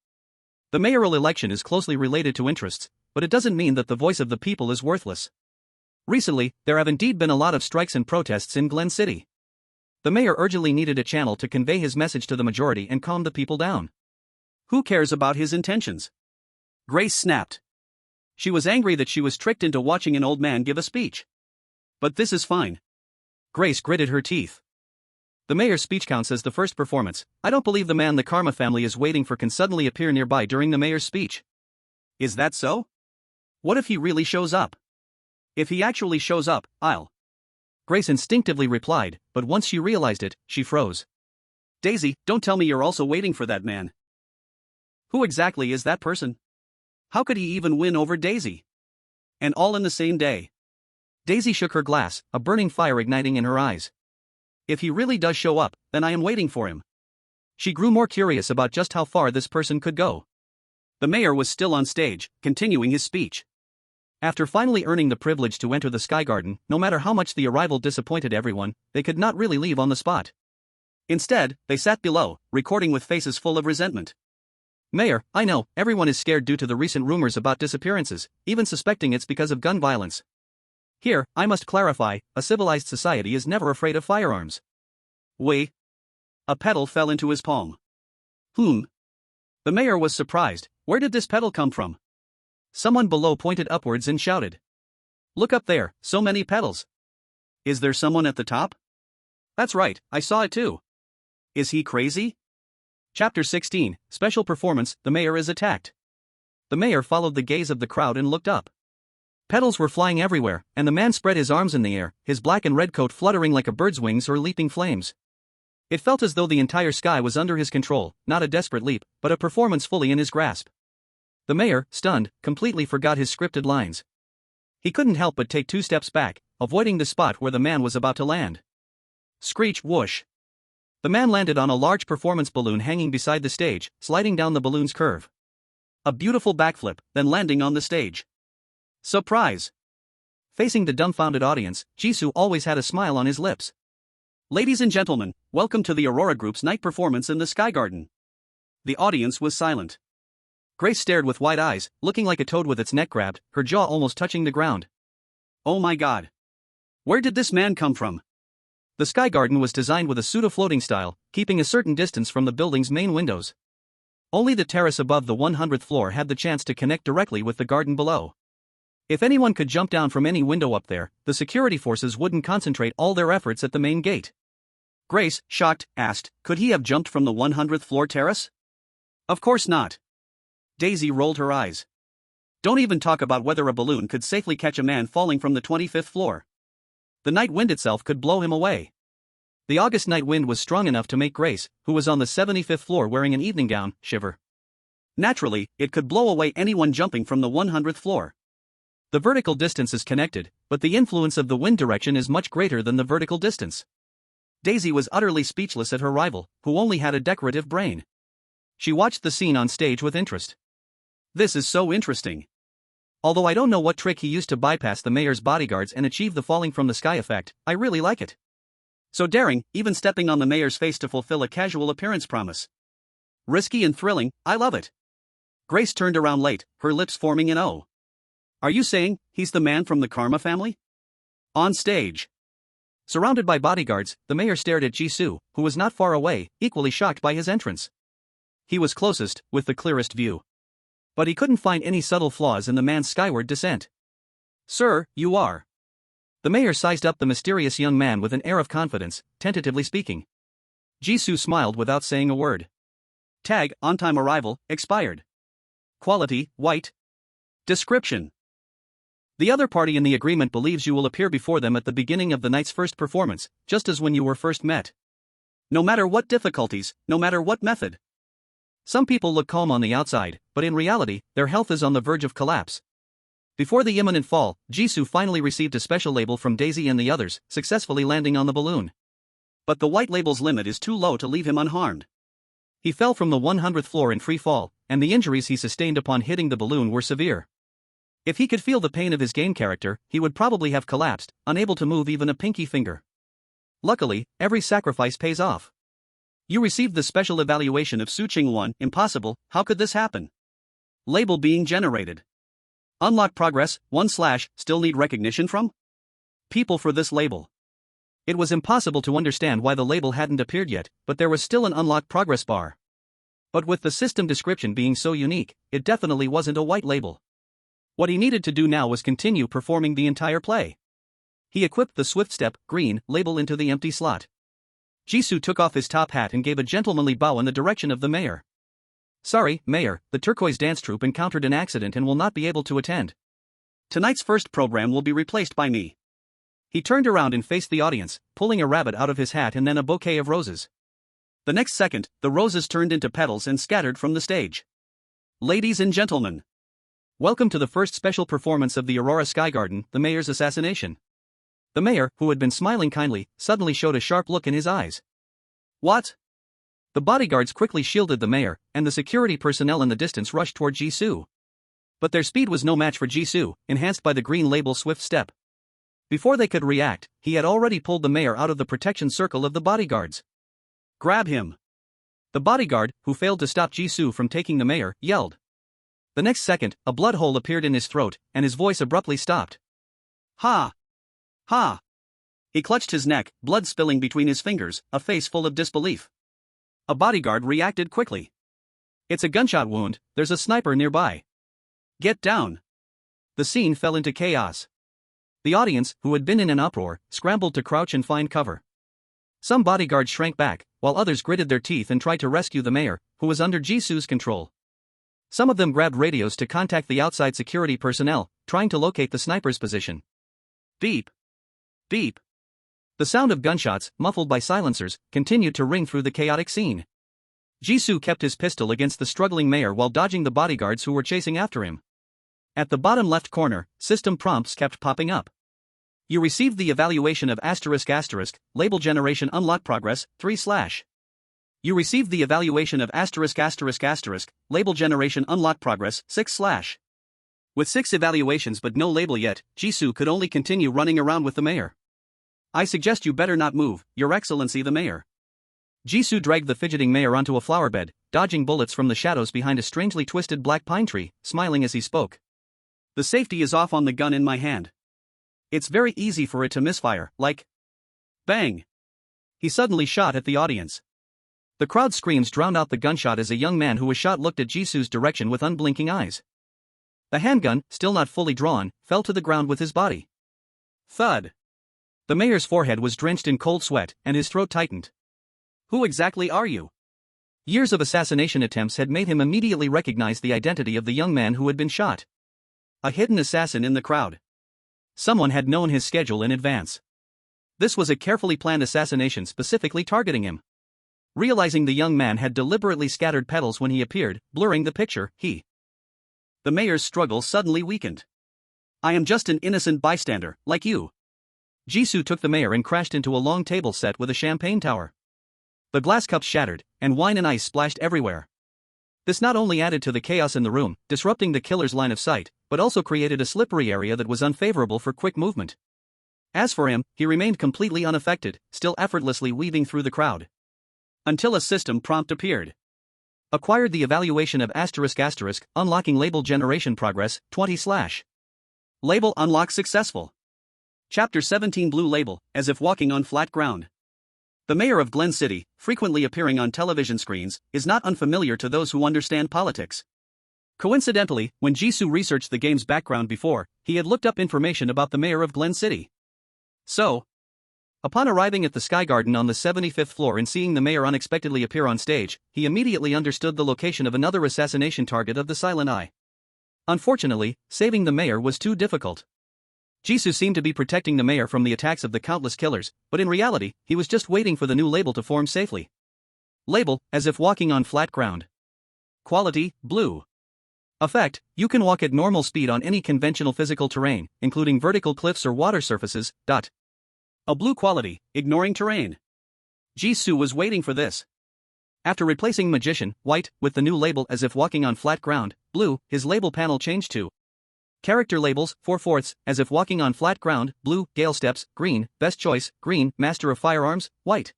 The mayoral election is closely related to interests, but it doesn't mean that the voice of the people is worthless. Recently, there have indeed been a lot of strikes and protests in Glen City. The mayor urgently needed a channel to convey his message to the majority and calm the people down. Who cares about his intentions? Grace snapped. She was angry that she was tricked into watching an old man give a speech. But this is fine. Grace gritted her teeth. The mayor's speech counts as the first performance. I don't believe the man the Karma family is waiting for can suddenly appear nearby during the mayor's speech. Is that so? What if he really shows up? If he actually shows up, I'll. Grace instinctively replied, but once she realized it, she froze. Daisy, don't tell me you're also waiting for that man. Who exactly is that person? How could he even win over Daisy? And all in the same day. Daisy shook her glass, a burning fire igniting in her eyes. If he really does show up, then I am waiting for him. She grew more curious about just how far this person could go. The mayor was still on stage, continuing his speech. After finally earning the privilege to enter the Sky Garden, no matter how much the arrival disappointed everyone, they could not really leave on the spot. Instead, they sat below, recording with faces full of resentment. Mayor, I know, everyone is scared due to the recent rumors about disappearances, even suspecting it's because of gun violence. Here, I must clarify, a civilized society is never afraid of firearms. Wait. A petal fell into his palm. The mayor was surprised. Where did this petal come from? Someone below pointed upwards and shouted. Look up there, so many petals. Is there someone at the top? That's right, I saw it too. Is he crazy? Chapter 16, Special Performance, The Mayor is Attacked. The mayor followed the gaze of the crowd and looked up. Petals were flying everywhere, and the man spread his arms in the air, his black and red coat fluttering like a bird's wings or leaping flames. It felt as though the entire sky was under his control, not a desperate leap, but a performance fully in his grasp. The mayor, stunned, completely forgot his scripted lines. He couldn't help but take 2 steps back, avoiding the spot where the man was about to land. Screech, whoosh. The man landed on a large performance balloon hanging beside the stage, sliding down the balloon's curve. A beautiful backflip, then landing on the stage. Surprise! Facing the dumbfounded audience, Jisoo always had a smile on his lips. Ladies and gentlemen, welcome to the Aurora Group's night performance in the Sky Garden. The audience was silent. Grace stared with wide eyes, looking like a toad with its neck grabbed, her jaw almost touching the ground. Oh my god. Where did this man come from? The Sky Garden was designed with a pseudo-floating style, keeping a certain distance from the building's main windows. Only the terrace above the 100th floor had the chance to connect directly with the garden below. If anyone could jump down from any window up there, the security forces wouldn't concentrate all their efforts at the main gate. Grace, shocked, asked, could he have jumped from the 100th floor terrace? Of course not. Daisy rolled her eyes. Don't even talk about whether a balloon could safely catch a man falling from the 25th floor. The night wind itself could blow him away. The August night wind was strong enough to make Grace, who was on the 75th floor wearing an evening gown, shiver. Naturally, it could blow away anyone jumping from the 100th floor. The vertical distance is connected, but the influence of the wind direction is much greater than the vertical distance. Daisy was utterly speechless at her rival, who only had a decorative brain. She watched the scene on stage with interest. This is so interesting. Although I don't know what trick he used to bypass the mayor's bodyguards and achieve the falling from the sky effect, I really like it. So daring, even stepping on the mayor's face to fulfill a casual appearance promise. Risky and thrilling, I love it. Grace turned around late, her lips forming an O. Are you saying he's the man from the Karma family? On stage. Surrounded by bodyguards, the mayor stared at Jisoo, who was not far away, equally shocked by his entrance. He was closest, with the clearest view. But he couldn't find any subtle flaws in the man's skyward descent. Sir, you are. The mayor sized up the mysterious young man with an air of confidence, tentatively speaking. Jisoo smiled without saying a word. Tag, on-time arrival, expired. Quality, white. Description. The other party in the agreement believes you will appear before them at the beginning of the night's first performance, just as when you were first met. No matter what difficulties, no matter what method. Some people look calm on the outside, but in reality, their health is on the verge of collapse. Before the imminent fall, Jisoo finally received a special label from Daisy and the others, successfully landing on the balloon. But the white label's limit is too low to leave him unharmed. He fell from the 100th floor in free fall, and the injuries he sustained upon hitting the balloon were severe. If he could feel the pain of his game character, he would probably have collapsed, unable to move even a pinky finger. Luckily, every sacrifice pays off. You received the special evaluation of Suching 1, impossible, how could this happen? Label being generated. Unlock progress, 1/ still need recognition from? People for this label. It was impossible to understand why the label hadn't appeared yet, but there was still an unlock progress bar. But with the system description being so unique, it definitely wasn't a white label. What he needed to do now was continue performing the entire play. He equipped the Swift Step, green, label into the empty slot. Jisoo took off his top hat and gave a gentlemanly bow in the direction of the mayor. Sorry, Mayor, the Turquoise Dance Troupe encountered an accident and will not be able to attend. Tonight's first program will be replaced by me. He turned around and faced the audience, pulling a rabbit out of his hat and then a bouquet of roses. The next second, the roses turned into petals and scattered from the stage. Ladies and gentlemen, welcome to the first special performance of the Aurora Sky Garden, the mayor's assassination. The mayor, who had been smiling kindly, suddenly showed a sharp look in his eyes. What? The bodyguards quickly shielded the mayor, and the security personnel in the distance rushed toward Jisoo. But their speed was no match for Jisoo, enhanced by the green label Swift Step. Before they could react, he had already pulled the mayor out of the protection circle of the bodyguards. Grab him! The bodyguard, who failed to stop Jisoo from taking the mayor, yelled. The next second, a blood hole appeared in his throat, and his voice abruptly stopped. Ha! Ha! He clutched his neck, blood spilling between his fingers, a face full of disbelief. A bodyguard reacted quickly. It's a gunshot wound, there's a sniper nearby. Get down! The scene fell into chaos. The audience, who had been in an uproar, scrambled to crouch and find cover. Some bodyguards shrank back, while others gritted their teeth and tried to rescue the mayor, who was under Jisoo's control. Some of them grabbed radios to contact the outside security personnel, trying to locate the sniper's position. Beep! Beep! The sound of gunshots, muffled by silencers, continued to ring through the chaotic scene. Jisoo kept his pistol against the struggling mayor while dodging the bodyguards who were chasing after him. At the bottom left corner, system prompts kept popping up. You received the evaluation of ***, label generation unlock progress, 3/. You received the evaluation of ***, label generation unlock progress, 6/. With 6 evaluations but no label yet, Jisoo could only continue running around with the mayor. I suggest you better not move, Your Excellency the Mayor. Jisoo dragged the fidgeting mayor onto a flower bed, dodging bullets from the shadows behind a strangely twisted black pine tree, smiling as he spoke. The safety is off on the gun in my hand. It's very easy for it to misfire, like... Bang! He suddenly shot at the audience. The crowd's screams drowned out the gunshot as a young man who was shot looked at Jisoo's direction with unblinking eyes. The handgun, still not fully drawn, fell to the ground with his body. Thud! The mayor's forehead was drenched in cold sweat, and his throat tightened. Who exactly are you? Years of assassination attempts had made him immediately recognize the identity of the young man who had been shot. A hidden assassin in the crowd. Someone had known his schedule in advance. This was a carefully planned assassination specifically targeting him. Realizing the young man had deliberately scattered petals when he appeared, blurring the picture, the mayor's struggle suddenly weakened. I am just an innocent bystander, like you. Jisoo took the mayor and crashed into a long table set with a champagne tower. The glass cups shattered, and wine and ice splashed everywhere. This not only added to the chaos in the room, disrupting the killer's line of sight, but also created a slippery area that was unfavorable for quick movement. As for him, he remained completely unaffected, still effortlessly weaving through the crowd. Until a system prompt appeared. Acquired the evaluation of ***, unlocking label generation progress, 20/. Label unlock successful. Chapter 17 Blue Label, as if walking on flat ground. The mayor of Glen City, frequently appearing on television screens, is not unfamiliar to those who understand politics. Coincidentally, when Jisoo researched the game's background before, he had looked up information about the mayor of Glen City. So, upon arriving at the Sky Garden on the 75th floor and seeing the mayor unexpectedly appear on stage, he immediately understood the location of another assassination target of the Silent Eye. Unfortunately, saving the mayor was too difficult. Jisoo seemed to be protecting the mayor from the attacks of the countless killers, but in reality, he was just waiting for the new label to form safely. Label, as if walking on flat ground. Quality, blue. Effect, you can walk at normal speed on any conventional physical terrain, including vertical cliffs or water surfaces. A blue quality, ignoring terrain. Jisoo was waiting for this. After replacing Magician, white, with the new label as if walking on flat ground, blue, his label panel changed to Character labels, 4/4, as if walking on flat ground, blue, Gale Steps, green, Best Choice, green, Master of Firearms, white.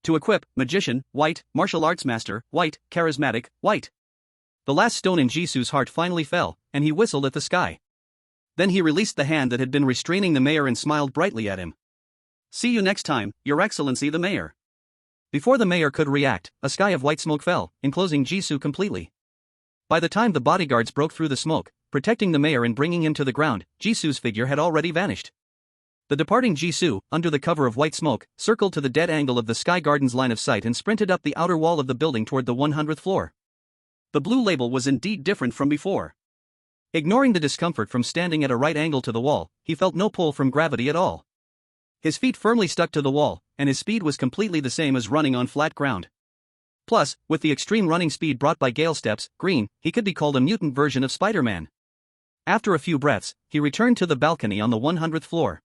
To equip, Magician, white, Martial Arts Master, white, Charismatic, white. The last stone in Jisoo's heart finally fell, and he whistled at the sky. Then he released the hand that had been restraining the mayor and smiled brightly at him. See you next time, Your Excellency the Mayor. Before the mayor could react, a sky of white smoke fell, enclosing Jisoo completely. By the time the bodyguards broke through the smoke, protecting the mayor and bringing him to the ground, Jisoo's figure had already vanished. The departing Jisoo, under the cover of white smoke, circled to the dead angle of the Sky Garden's line of sight and sprinted up the outer wall of the building toward the 100th floor. The blue label was indeed different from before. Ignoring the discomfort from standing at a right angle to the wall, he felt no pull from gravity at all. His feet firmly stuck to the wall, and his speed was completely the same as running on flat ground. Plus, with the extreme running speed brought by Gale Steps, green, he could be called a mutant version of Spider-Man. After a few breaths, he returned to the balcony on the 100th floor.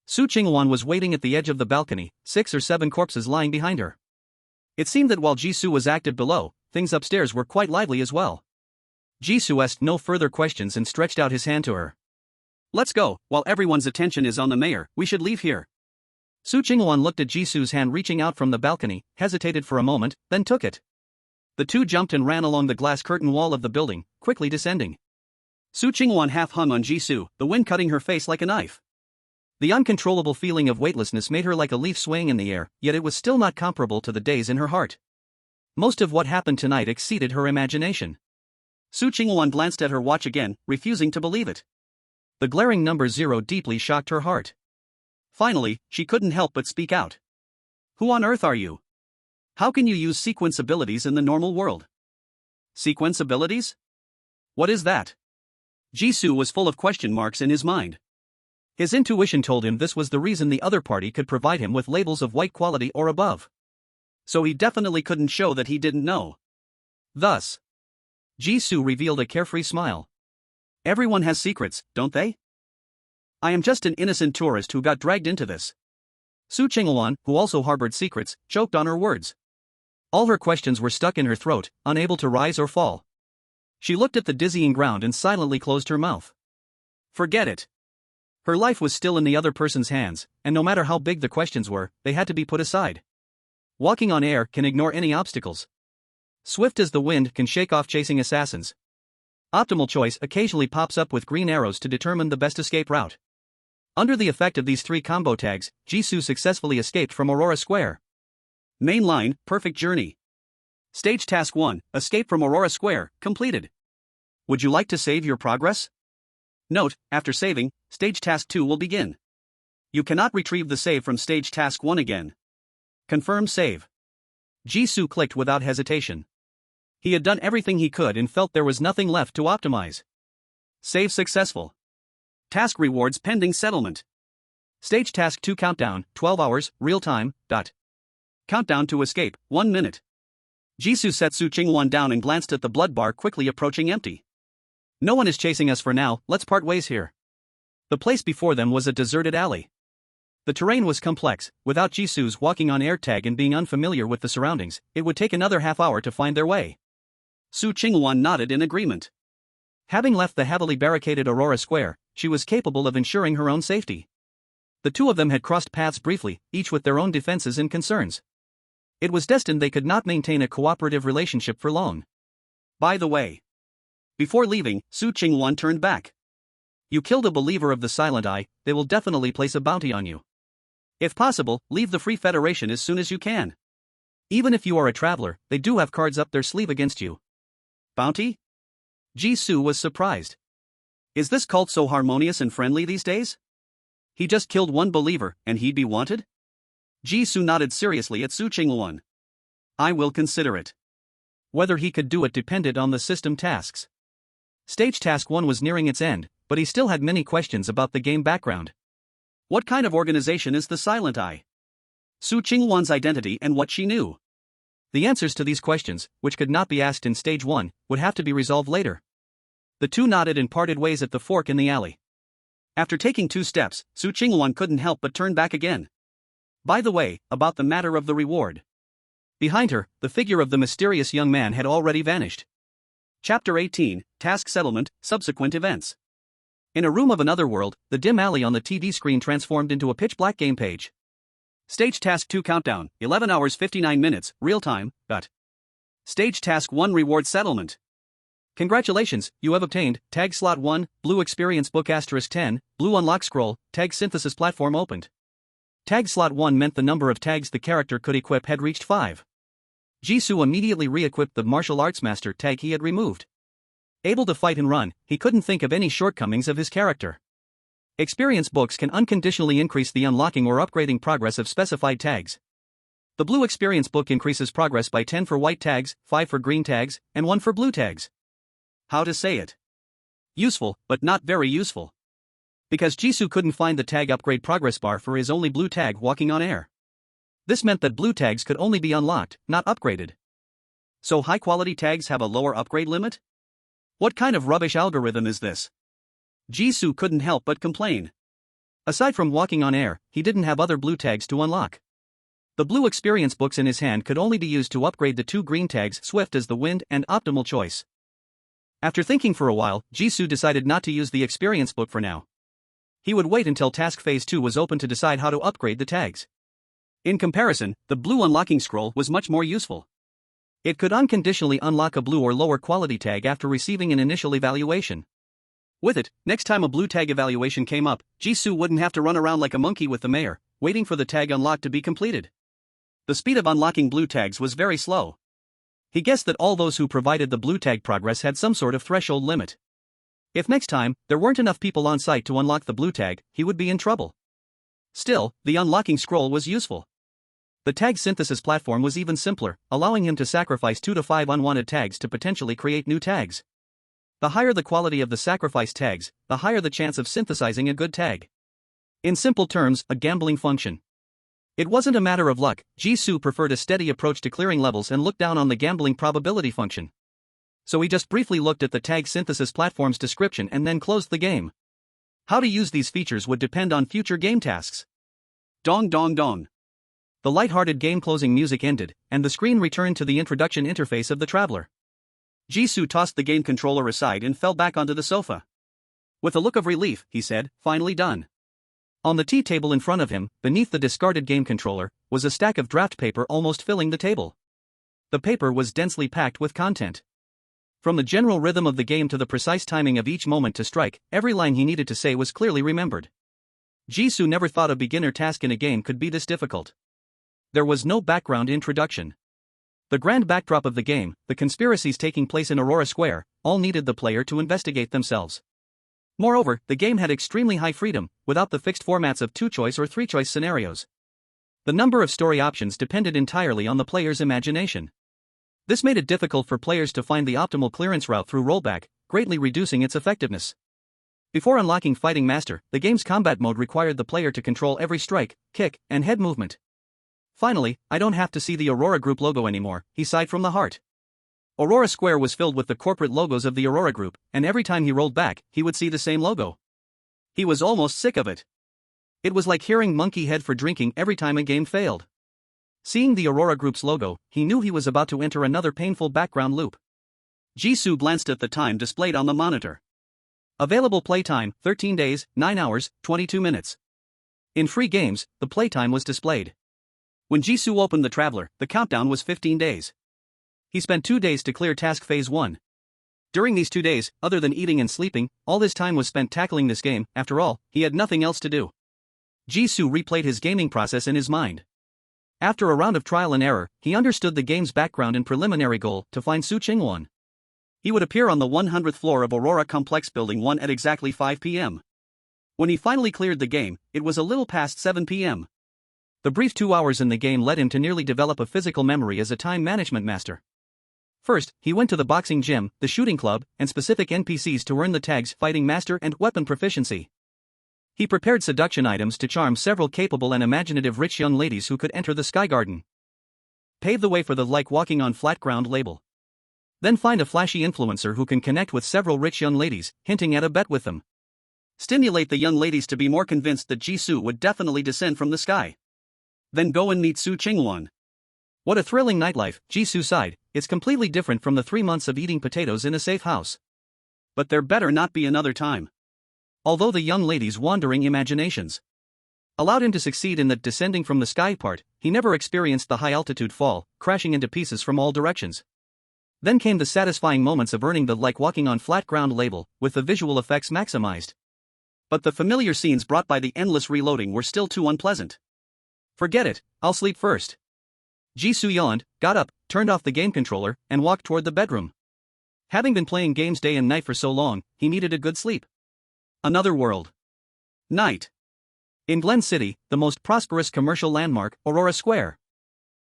Su Chingwan was waiting at the edge of the balcony, 6 or 7 corpses lying behind her. It seemed that while Jisoo was active below, things upstairs were quite lively as well. Jisoo asked no further questions and stretched out his hand to her. Let's go, while everyone's attention is on the mayor, we should leave here. Su Chingwan looked at Jisoo's hand reaching out from the balcony, hesitated for a moment, then took it. The two jumped and ran along the glass curtain wall of the building, quickly descending. Su Chingwan half hung on Jisoo, the wind cutting her face like a knife. The uncontrollable feeling of weightlessness made her like a leaf swaying in the air, yet it was still not comparable to the daze in her heart. Most of what happened tonight exceeded her imagination. Su Chingwan glanced at her watch again, refusing to believe it. The glaring number 0 deeply shocked her heart. Finally, she couldn't help but speak out. Who on earth are you? How can you use sequence abilities in the normal world? Sequence abilities? What is that? Jisoo was full of question marks in his mind. His intuition told him this was the reason the other party could provide him with labels of white quality or above. So he definitely couldn't show that he didn't know. Thus, Jisoo revealed a carefree smile. Everyone has secrets, don't they? I am just an innocent tourist who got dragged into this. Su Chingwan, who also harbored secrets, choked on her words. All her questions were stuck in her throat, unable to rise or fall. She looked at the dizzying ground and silently closed her mouth. Forget it. Her life was still in the other person's hands, and no matter how big the questions were, they had to be put aside. Walking on air can ignore any obstacles. Swift as the wind can shake off chasing assassins. Optimal choice occasionally pops up with green arrows to determine the best escape route. Under the effect of these 3 combo tags, Jisoo successfully escaped from Aurora Square. Main line, perfect journey. Stage Task 1, Escape from Aurora Square, completed. Would you like to save your progress? Note, after saving, Stage Task 2 will begin. You cannot retrieve the save from Stage Task 1 again. Confirm save. Jisoo clicked without hesitation. He had done everything he could and felt there was nothing left to optimize. Save successful. Task rewards pending settlement. Stage task 2 countdown, 12 hours, real time, dot. Countdown to escape, 1 minute. Jisoo set Su Chingwon down and glanced at the blood bar quickly approaching empty. No one is chasing us for now, let's part ways here. The place before them was a deserted alley. The terrain was complex. Without Jisoo's walking on air tag and being unfamiliar with the surroundings, it would take another half hour to find their way. Su Chingwon nodded in agreement. Having left the heavily barricaded Aurora Square, she was capable of ensuring her own safety. The two of them had crossed paths briefly, each with their own defenses and concerns. It was destined they could not maintain a cooperative relationship for long. By the way. Before leaving, Su Chingwon turned back. You killed a believer of the Silent Eye, they will definitely place a bounty on you. If possible, leave the Free Federation as soon as you can. Even if you are a traveler, they do have cards up their sleeve against you. Bounty? Jisoo was surprised. Is this cult so harmonious and friendly these days? He just killed one believer, and he'd be wanted? Jisoo nodded seriously at Su Chingwon. I will consider it. Whether he could do it depended on the system tasks. Stage task 1 was nearing its end, but he still had many questions about the game background. What kind of organization is the Silent Eye? Su Chingwon's identity and what she knew. The answers to these questions, which could not be asked in Stage 1, would have to be resolved later. The two nodded and parted ways at the fork in the alley. After taking 2 steps, Su Chingwon couldn't help but turn back again. By the way, about the matter of the reward. Behind her, the figure of the mysterious young man had already vanished. Chapter 18, Task Settlement, Subsequent Events. In a room of another world, the dim alley on the TV screen transformed into a pitch-black game page. Stage Task 2 countdown, 11 hours 59 minutes, real time, dot. Stage Task 1 reward settlement. Congratulations, you have obtained, Tag Slot 1, Blue Experience Book *10, Blue Unlock Scroll, Tag Synthesis Platform opened. Tag Slot 1 meant the number of tags the character could equip had reached 5. Jisoo immediately re-equipped the Martial Arts Master tag he had removed. Able to fight and run, he couldn't think of any shortcomings of his character. Experience books can unconditionally increase the unlocking or upgrading progress of specified tags. The Blue Experience book increases progress by 10 for white tags, 5 for green tags, and 1 for blue tags. How to say it? Useful, but not very useful. Because Jisoo couldn't find the tag upgrade progress bar for his only blue tag walking on air. This meant that blue tags could only be unlocked, not upgraded. So high-quality tags have a lower upgrade limit? What kind of rubbish algorithm is this? Jisoo couldn't help but complain. Aside from walking on air, he didn't have other blue tags to unlock. The Blue Experience books in his hand could only be used to upgrade the 2 green tags Swift as the Wind and Optimal Choice. After thinking for a while, Jisoo decided not to use the Experience book for now. He would wait until Task Phase 2 was open to decide how to upgrade the tags. In comparison, the Blue Unlocking Scroll was much more useful. It could unconditionally unlock a blue or lower quality tag after receiving an initial evaluation. With it, next time a blue tag evaluation came up, Jisoo wouldn't have to run around like a monkey with the mayor, waiting for the tag unlock to be completed. The speed of unlocking blue tags was very slow. He guessed that all those who provided the blue tag progress had some sort of threshold limit. If next time, there weren't enough people on site to unlock the blue tag, he would be in trouble. Still, the unlocking scroll was useful. The tag synthesis platform was even simpler, allowing him to sacrifice 2 to 5 unwanted tags to potentially create new tags. The higher the quality of the sacrificed tags, the higher the chance of synthesizing a good tag. In simple terms, a gambling function. It wasn't a matter of luck, Jisoo preferred a steady approach to clearing levels and looked down on the gambling probability function. So he just briefly looked at the tag synthesis platform's description and then closed the game. How to use these features would depend on future game tasks. Dong dong dong. The light-hearted game-closing music ended, and the screen returned to the introduction interface of the traveler. Jisoo tossed the game controller aside and fell back onto the sofa. With a look of relief, he said, finally done. On the tea table in front of him, beneath the discarded game controller, was a stack of draft paper almost filling the table. The paper was densely packed with content. From the general rhythm of the game to the precise timing of each moment to strike, every line he needed to say was clearly remembered. Jisoo never thought a beginner task in a game could be this difficult. There was no background introduction. The grand backdrop of the game, the conspiracies taking place in Aurora Square, all needed the player to investigate themselves. Moreover, the game had extremely high freedom, without the fixed formats of 2-choice or 3-choice scenarios. The number of story options depended entirely on the player's imagination. This made it difficult for players to find the optimal clearance route through rollback, greatly reducing its effectiveness. Before unlocking Fighting Master, the game's combat mode required the player to control every strike, kick, and head movement. Finally, I don't have to see the Aurora Group logo anymore, he sighed from the heart. Aurora Square was filled with the corporate logos of the Aurora Group, and every time he rolled back, he would see the same logo. He was almost sick of it. It was like hearing Monkey Head for drinking every time a game failed. Seeing the Aurora Group's logo, he knew he was about to enter another painful background loop. Jisoo glanced at the time displayed on the monitor. Available playtime, 13 days, 9 hours, 22 minutes. In free games, the playtime was displayed. When Jisoo opened the Traveler, the countdown was 15 days. He spent 2 days to clear task phase 1. During these 2 days, other than eating and sleeping, all his time was spent tackling this game. After all, he had nothing else to do. Jisoo replayed his gaming process in his mind. After a round of trial and error, he understood the game's background and preliminary goal: to find Su Chingwon. He would appear on the 100th floor of Aurora Complex Building 1 at exactly 5 p.m. When he finally cleared the game, it was a little past 7 p.m. The brief 2 hours in the game led him to nearly develop a physical memory as a time management master. First, he went to the boxing gym, the shooting club, and specific NPCs to earn the tags Fighting Master and Weapon Proficiency. He prepared seduction items to charm several capable and imaginative rich young ladies who could enter the Sky Garden. Pave the way for the like walking on flat ground label. Then find a flashy influencer who can connect with several rich young ladies, hinting at a bet with them. Stimulate the young ladies to be more convinced that Jisoo would definitely descend from the sky. Then go and meet Su Chingwon. What a thrilling nightlife, Jisoo sighed. It's completely different from the 3 months of eating potatoes in a safe house. But there better not be another time. Although the young lady's wandering imaginations allowed him to succeed in the descending from the sky part, he never experienced the high-altitude fall, crashing into pieces from all directions. Then came the satisfying moments of earning the like walking on flat ground label, with the visual effects maximized. But the familiar scenes brought by the endless reloading were still too unpleasant. Forget it, I'll sleep first. Jisoo yawned, got up, turned off the game controller, and walked toward the bedroom. Having been playing games day and night for so long, he needed a good sleep. Another world. Night. In Glen City, the most prosperous commercial landmark, Aurora Square.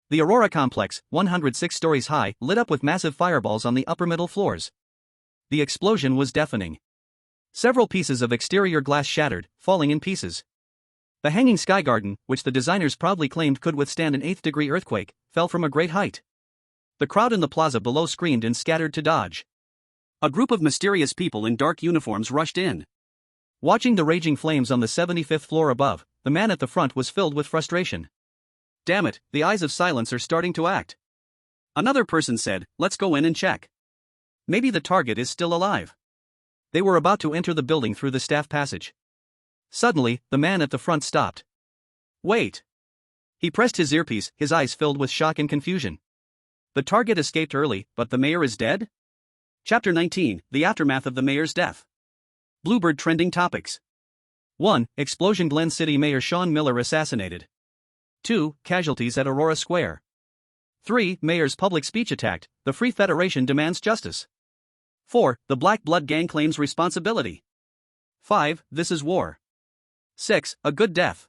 The Aurora Complex, 106 stories high, lit up with massive fireballs on the upper middle floors. The explosion was deafening. Several pieces of exterior glass shattered, falling in pieces. The hanging Sky Garden, which the designers proudly claimed could withstand an 8th-degree earthquake, fell from a great height. The crowd in the plaza below screamed and scattered to dodge. A group of mysterious people in dark uniforms rushed in. Watching the raging flames on the 75th floor above, the man at the front was filled with frustration. Damn it, the eyes of silence are starting to act. Another person said, let's go in and check. Maybe the target is still alive. They were about to enter the building through the staff passage. Suddenly, the man at the front stopped. Wait. He pressed his earpiece, his eyes filled with shock and confusion. The target escaped early, but the mayor is dead? Chapter 19, The Aftermath of the Mayor's Death. Bluebird Trending Topics. 1. Explosion: Glen City Mayor Sean Miller assassinated. 2. Casualties at Aurora Square. 3. Mayor's public speech attacked, the Free Federation demands justice. 4. The Black Blood Gang claims responsibility. 5. This is war. 6. A good death.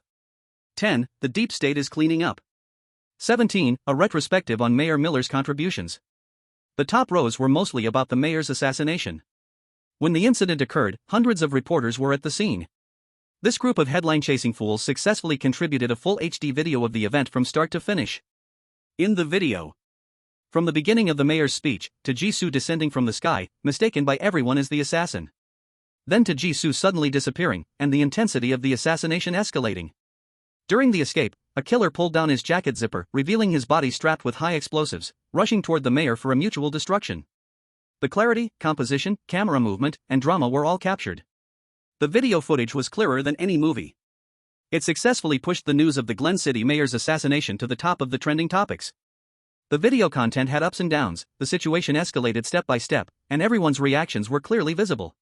10. The Deep State is cleaning up. 17. A retrospective on Mayor Miller's contributions. The top rows were mostly about the mayor's assassination. When the incident occurred, hundreds of reporters were at the scene. This group of headline-chasing fools successfully contributed a full HD video of the event from start to finish. In the video, from the beginning of the mayor's speech, to Jisoo descending from the sky, mistaken by everyone as the assassin. Then to Jisoo suddenly disappearing, and the intensity of the assassination escalating. During the escape, a killer pulled down his jacket zipper, revealing his body strapped with high explosives, rushing toward the mayor for a mutual destruction. The clarity, composition, camera movement, and drama were all captured. The video footage was clearer than any movie. It successfully pushed the news of the Glen City mayor's assassination to the top of the trending topics. The video content had ups and downs, the situation escalated step by step, and everyone's reactions were clearly visible.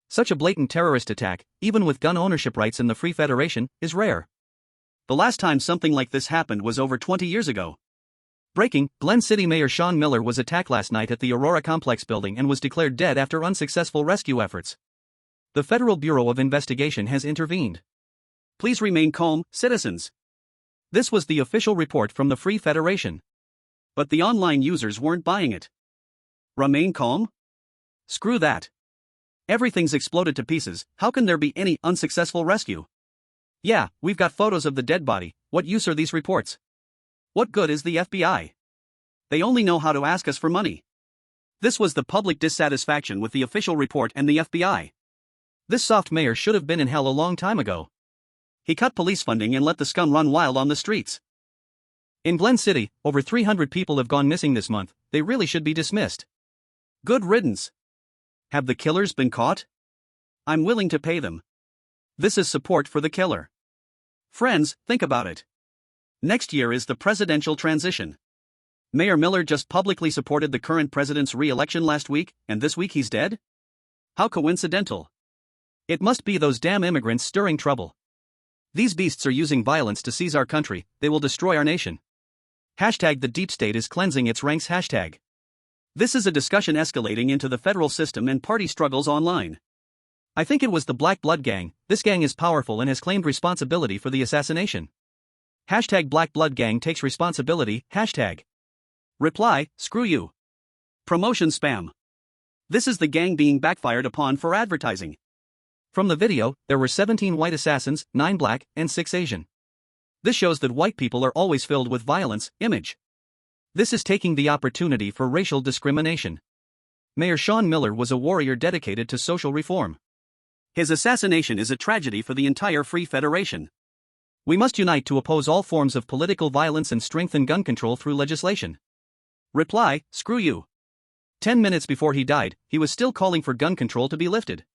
Such a blatant terrorist attack, even with gun ownership rights in the Free Federation, is rare. The last time something like this happened was over 20 years ago. Breaking: Glen City Mayor Sean Miller was attacked last night at the Aurora Complex building and was declared dead after unsuccessful rescue efforts. The Federal Bureau of Investigation has intervened. Please remain calm, citizens. This was the official report from the Free Federation. But the online users weren't buying it. Remain calm? Screw that. Everything's exploded to pieces, how can there be any unsuccessful rescue? Yeah, we've got photos of the dead body, what use are these reports? What good is the FBI? They only know how to ask us for money. This was the public dissatisfaction with the official report and the FBI. This soft mayor should have been in hell a long time ago. He cut police funding and let the scum run wild on the streets. In Glen City, over 300 people have gone missing this month, they really should be dismissed. Good riddance. Have the killers been caught? I'm willing to pay them. This is support for the killer. Friends, think about it. Next year is the presidential transition. Mayor Miller just publicly supported the current president's re-election last week, and this week he's dead? How coincidental. It must be those damn immigrants stirring trouble. These beasts are using violence to seize our country, they will destroy our nation. Hashtag the deep state is cleansing its ranks hashtag. This is a discussion escalating into the federal system and party struggles online. I think it was the Black Blood Gang, this gang is powerful and has claimed responsibility for the assassination. Hashtag Black Blood Gang takes responsibility, hashtag. Reply, screw you. Promotion spam. This is the gang being backfired upon for advertising. From the video, there were 17 white assassins, 9 black, and 6 Asian. This shows that white people are always filled with violence, image. This is taking the opportunity for racial discrimination. Mayor Sean Miller was a warrior dedicated to social reform. His assassination is a tragedy for the entire Free Federation. We must unite to oppose all forms of political violence and strengthen gun control through legislation. Reply, screw you. 10 minutes before he died, he was still calling for gun control to be lifted.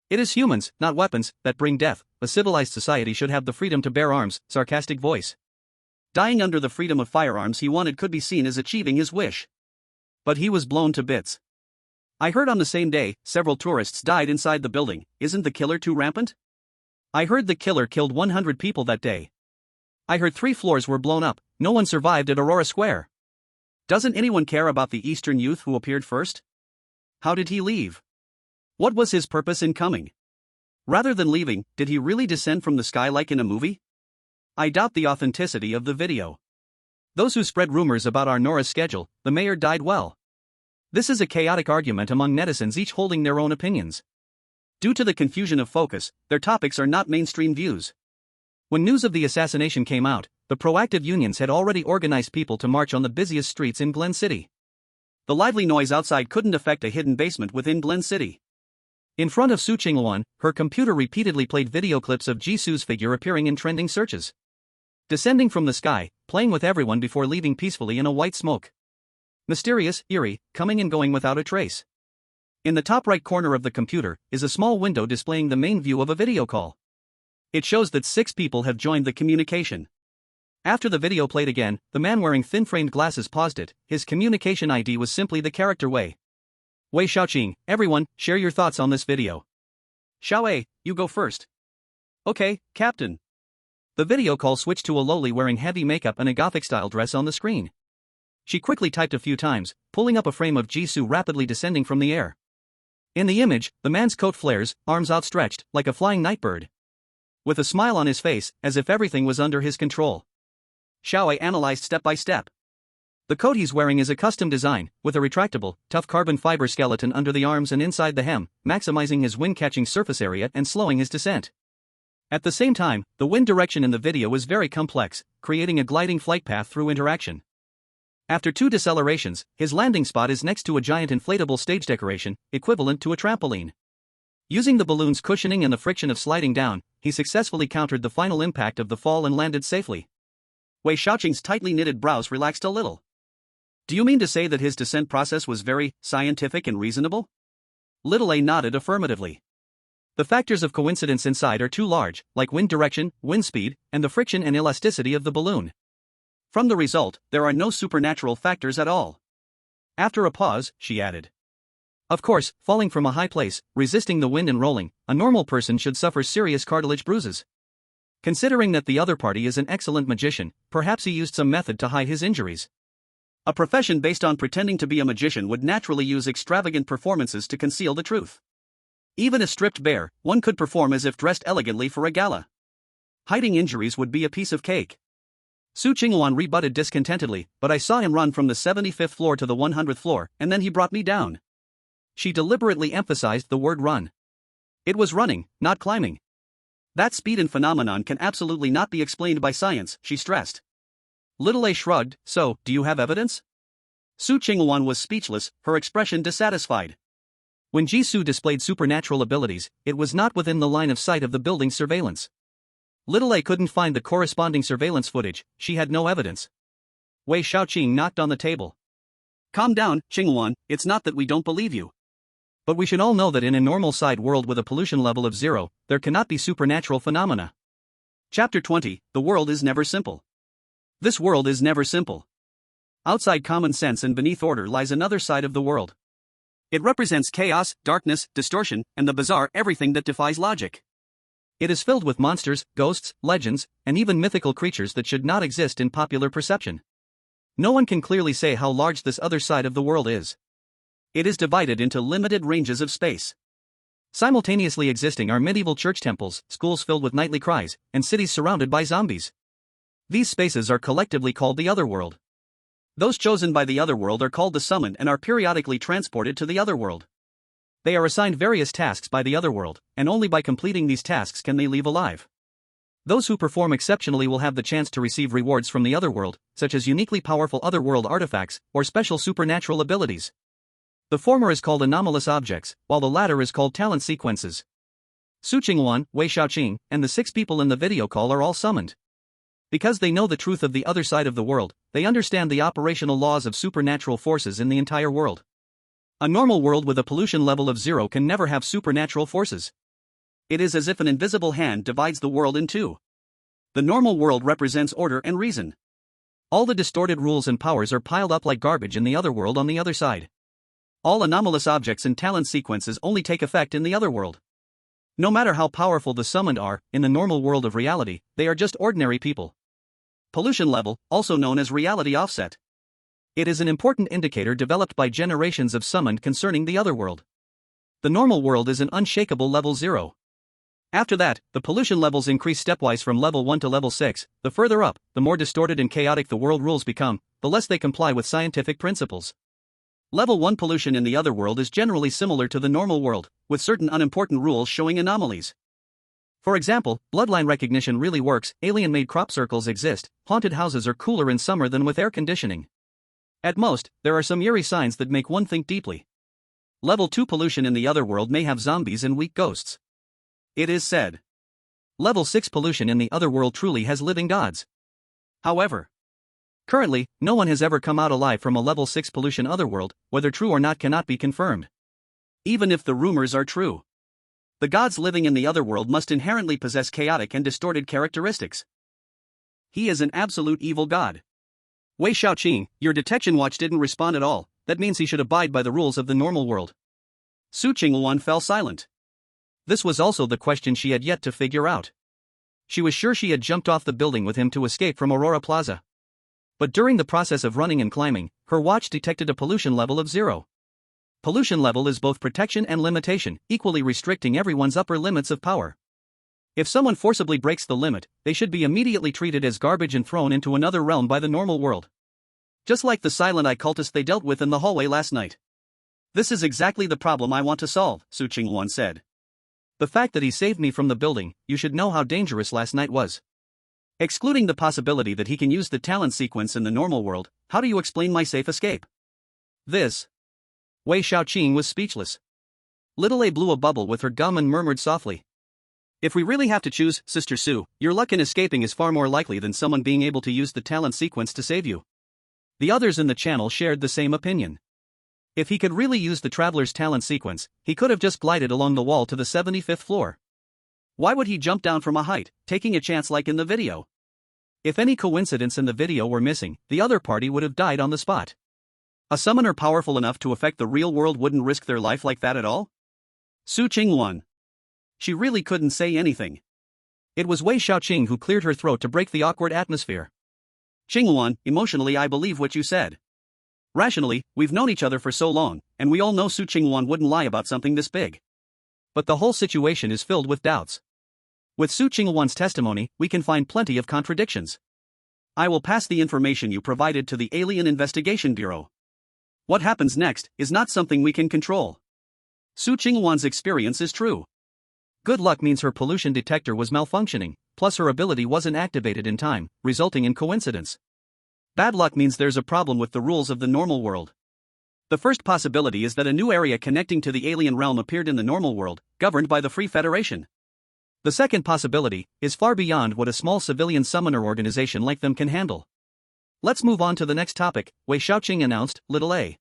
It is humans, not weapons, that bring death. A civilized society should have the freedom to bear arms, sarcastic voice. Dying under the freedom of firearms he wanted could be seen as achieving his wish. But he was blown to bits. I heard on the same day, several tourists died inside the building. Isn't the killer too rampant? I heard the killer killed 100 people that day. I heard 3 floors were blown up, no one survived at Aurora Square. Doesn't anyone care about the Eastern youth who appeared first? How did he leave? What was his purpose in coming? Rather than leaving, did he really descend from the sky like in a movie? I doubt the authenticity of the video. Those who spread rumors about our Nora's schedule, the mayor died well. This is a chaotic argument among netizens, each holding their own opinions. Due to the confusion of focus, their topics are not mainstream views. When news of the assassination came out, the proactive unions had already organized people to march on the busiest streets in Glen City. The lively noise outside couldn't affect a hidden basement within Glen City. In front of Su Ching-Wan, her computer repeatedly played video clips of Jisoo's figure appearing in trending searches. Descending from the sky, playing with everyone before leaving peacefully in a white smoke. Mysterious, eerie, coming and going without a trace. In the top right corner of the computer is a small window displaying the main view of a video call. It shows that 6 people have joined the communication. After the video played again, the man wearing thin-framed glasses paused it. His communication ID was simply the character Wei. Wei Xiaoqing, everyone, share your thoughts on this video. Xiaowei, you go first. Okay, Captain. The video call switched to a lowly wearing heavy makeup and a Gothic-style dress on the screen. She quickly typed a few times, pulling up a frame of Jisoo rapidly descending from the air. In the image, the man's coat flares, arms outstretched, like a flying nightbird. With a smile on his face, as if everything was under his control. Xiaowei analyzed step by step. The coat he's wearing is a custom design, with a retractable, tough carbon fiber skeleton under the arms and inside the hem, maximizing his wind-catching surface area and slowing his descent. At the same time, the wind direction in the video is very complex, creating a gliding flight path through interaction. After 2 decelerations, his landing spot is next to a giant inflatable stage decoration, equivalent to a trampoline. Using the balloon's cushioning and the friction of sliding down, he successfully countered the final impact of the fall and landed safely. Wei Xiaoqing's tightly knitted brows relaxed a little. Do you mean to say that his descent process was very scientific and reasonable? Little A nodded affirmatively. The factors of coincidence inside are too large, like wind direction, wind speed, and the friction and elasticity of the balloon. From the result, there are no supernatural factors at all. After a pause, she added. Of course, falling from a high place, resisting the wind and rolling, a normal person should suffer serious cartilage bruises. Considering that the other party is an excellent magician, perhaps he used some method to hide his injuries. A profession based on pretending to be a magician would naturally use extravagant performances to conceal the truth. Even a stripped bear, one could perform as if dressed elegantly for a gala. Hiding injuries would be a piece of cake. Su Ching-Wan rebutted discontentedly, but I saw him run from the 75th floor to the 100th floor, and then he brought me down. She deliberately emphasized the word run. It was running, not climbing. That speed and phenomenon can absolutely not be explained by science, she stressed. Little A shrugged. So, do you have evidence? Su Qingwan was speechless, her expression dissatisfied. When Jisoo displayed supernatural abilities, it was not within the line of sight of the building's surveillance. Little A couldn't find the corresponding surveillance footage, she had no evidence. Wei Xiaoqing knocked on the table. Calm down, Qingwan, it's not that we don't believe you. But we should all know that in a normal side world with a pollution level of 0, there cannot be supernatural phenomena. Chapter 20, The World is Never Simple. This world is never simple. Outside common sense and beneath order lies another side of the world. It represents chaos, darkness, distortion, and the bizarre everything that defies logic. It is filled with monsters, ghosts, legends, and even mythical creatures that should not exist in popular perception. No one can clearly say how large this other side of the world is. It is divided into limited ranges of space. Simultaneously existing are medieval church temples, schools filled with nightly cries, and cities surrounded by zombies. These spaces are collectively called the Otherworld. Those chosen by the Otherworld are called the Summoned and are periodically transported to the Otherworld. They are assigned various tasks by the Otherworld, and only by completing these tasks can they leave alive. Those who perform exceptionally will have the chance to receive rewards from the Otherworld, such as uniquely powerful Otherworld artifacts, or special supernatural abilities. The former is called anomalous objects, while the latter is called talent sequences. Su Qingwan, Wei Xiaoqing, and the 6 people in the video call are all summoned. Because they know the truth of the other side of the world, they understand the operational laws of supernatural forces in the entire world. A normal world with a pollution level of 0 can never have supernatural forces. It is as if an invisible hand divides the world in two. The normal world represents order and reason. All the distorted rules and powers are piled up like garbage in the other world on the other side. All anomalous objects and talent sequences only take effect in the other world. No matter how powerful the summoned are, in the normal world of reality, they are just ordinary people. Pollution level, also known as reality offset. It is an important indicator developed by generations of summoned concerning the other world. The normal world is an unshakable level 0. After that, the pollution levels increase stepwise from level 1 to level 6. The further up, the more distorted and chaotic the world rules become, the less they comply with scientific principles. Level 1 pollution in the other world is generally similar to the normal world, with certain unimportant rules showing anomalies. For example, bloodline recognition really works, alien-made crop circles exist, haunted houses are cooler in summer than with air conditioning. At most, there are some eerie signs that make one think deeply. Level 2 pollution in the other world may have zombies and weak ghosts. It is said. Level 6 pollution in the other world truly has living gods. However, currently, no one has ever come out alive from a level 6 pollution otherworld, whether true or not cannot be confirmed. Even if the rumors are true, the gods living in the otherworld must inherently possess chaotic and distorted characteristics. He is an absolute evil god. Wei Xiaoqing, your detection watch didn't respond at all, that means he should abide by the rules of the normal world. Su Qingwan fell silent. This was also the question she had yet to figure out. She was sure she had jumped off the building with him to escape from Aurora Plaza. But during the process of running and climbing, her watch detected a pollution level of 0. Pollution level is both protection and limitation, equally restricting everyone's upper limits of power. If someone forcibly breaks the limit, they should be immediately treated as garbage and thrown into another realm by the normal world. Just like the silent eye cultist they dealt with in the hallway last night. This is exactly the problem I want to solve, Su Qingwan said. The fact that he saved me from the building, you should know how dangerous last night was. Excluding the possibility that he can use the talent sequence in the normal world, how do you explain my safe escape? This. Wei Xiaoqing was speechless. Little A blew a bubble with her gum and murmured softly. If we really have to choose, Sister Su, your luck in escaping is far more likely than someone being able to use the talent sequence to save you. The others in the channel shared the same opinion. If he could really use the traveler's talent sequence, he could have just glided along the wall to the 75th floor. Why would he jump down from a height, taking a chance like in the video? If any coincidence in the video were missing, the other party would have died on the spot. A summoner powerful enough to affect the real world wouldn't risk their life like that at all? Su Qingwan. She really couldn't say anything. It was Wei Xiaoqing who cleared her throat to break the awkward atmosphere. Qingwan, emotionally I believe what you said. Rationally, we've known each other for so long, and we all know Su Qingwan wouldn't lie about something this big. But the whole situation is filled with doubts. With Su Qingwan's testimony, we can find plenty of contradictions. I will pass the information you provided to the Alien Investigation Bureau. What happens next is not something we can control. Su Qingwan's experience is true. Good luck means her pollution detector was malfunctioning, plus her ability wasn't activated in time, resulting in coincidence. Bad luck means there's a problem with the rules of the normal world. The first possibility is that a new area connecting to the alien realm appeared in the normal world, governed by the Free Federation. The second possibility is far beyond what a small civilian summoner organization like them can handle. Let's move on to the next topic. Wei Shaoqing announced, Little A.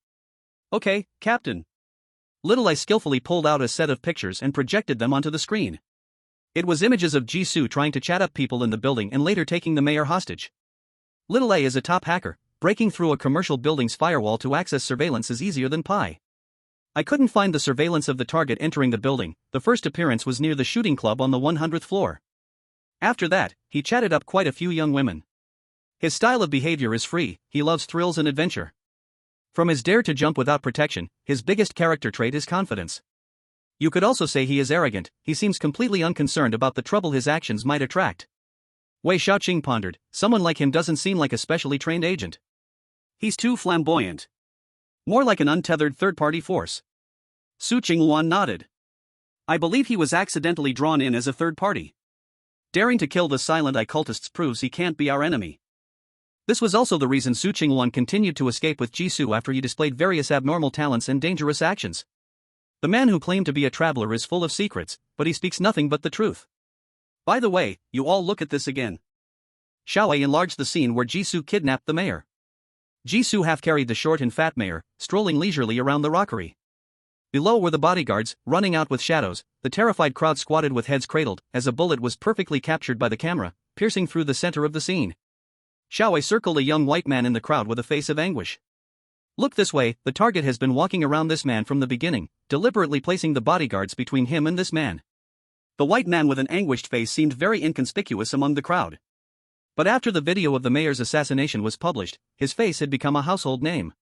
Okay, Captain. Little A skillfully pulled out a set of pictures and projected them onto the screen. It was images of Jisoo trying to chat up people in the building and later taking the mayor hostage. Little A is a top hacker. Breaking through a commercial building's firewall to access surveillance is easier than pie. I couldn't find the surveillance of the target entering the building. The first appearance was near the shooting club on the 100th floor. After that, he chatted up quite a few young women. His style of behavior is free, he loves thrills and adventure. From his dare to jump without protection, his biggest character trait is confidence. You could also say he is arrogant, he seems completely unconcerned about the trouble his actions might attract. Wei Shaoqing pondered, someone like him doesn't seem like a specially trained agent. He's too flamboyant. More like an untethered third-party force. Su Qingwan nodded. I believe he was accidentally drawn in as a third party. Daring to kill the silent occultists proves he can't be our enemy. This was also the reason Su Qingwan continued to escape with Jisoo after he displayed various abnormal talents and dangerous actions. The man who claimed to be a traveler is full of secrets, but he speaks nothing but the truth. By the way, you all look at this again. Xiaowei enlarged the scene where Jisoo kidnapped the mayor. Jisoo half-carried the short and fat mayor, strolling leisurely around the rockery. Below were the bodyguards, running out with shadows. The terrified crowd squatted with heads cradled, as a bullet was perfectly captured by the camera, piercing through the center of the scene. Xiaowei circled a young white man in the crowd with a face of anguish. Look this way, the target has been walking around this man from the beginning, deliberately placing the bodyguards between him and this man. The white man with an anguished face seemed very inconspicuous among the crowd. But after the video of the mayor's assassination was published, his face had become a household name.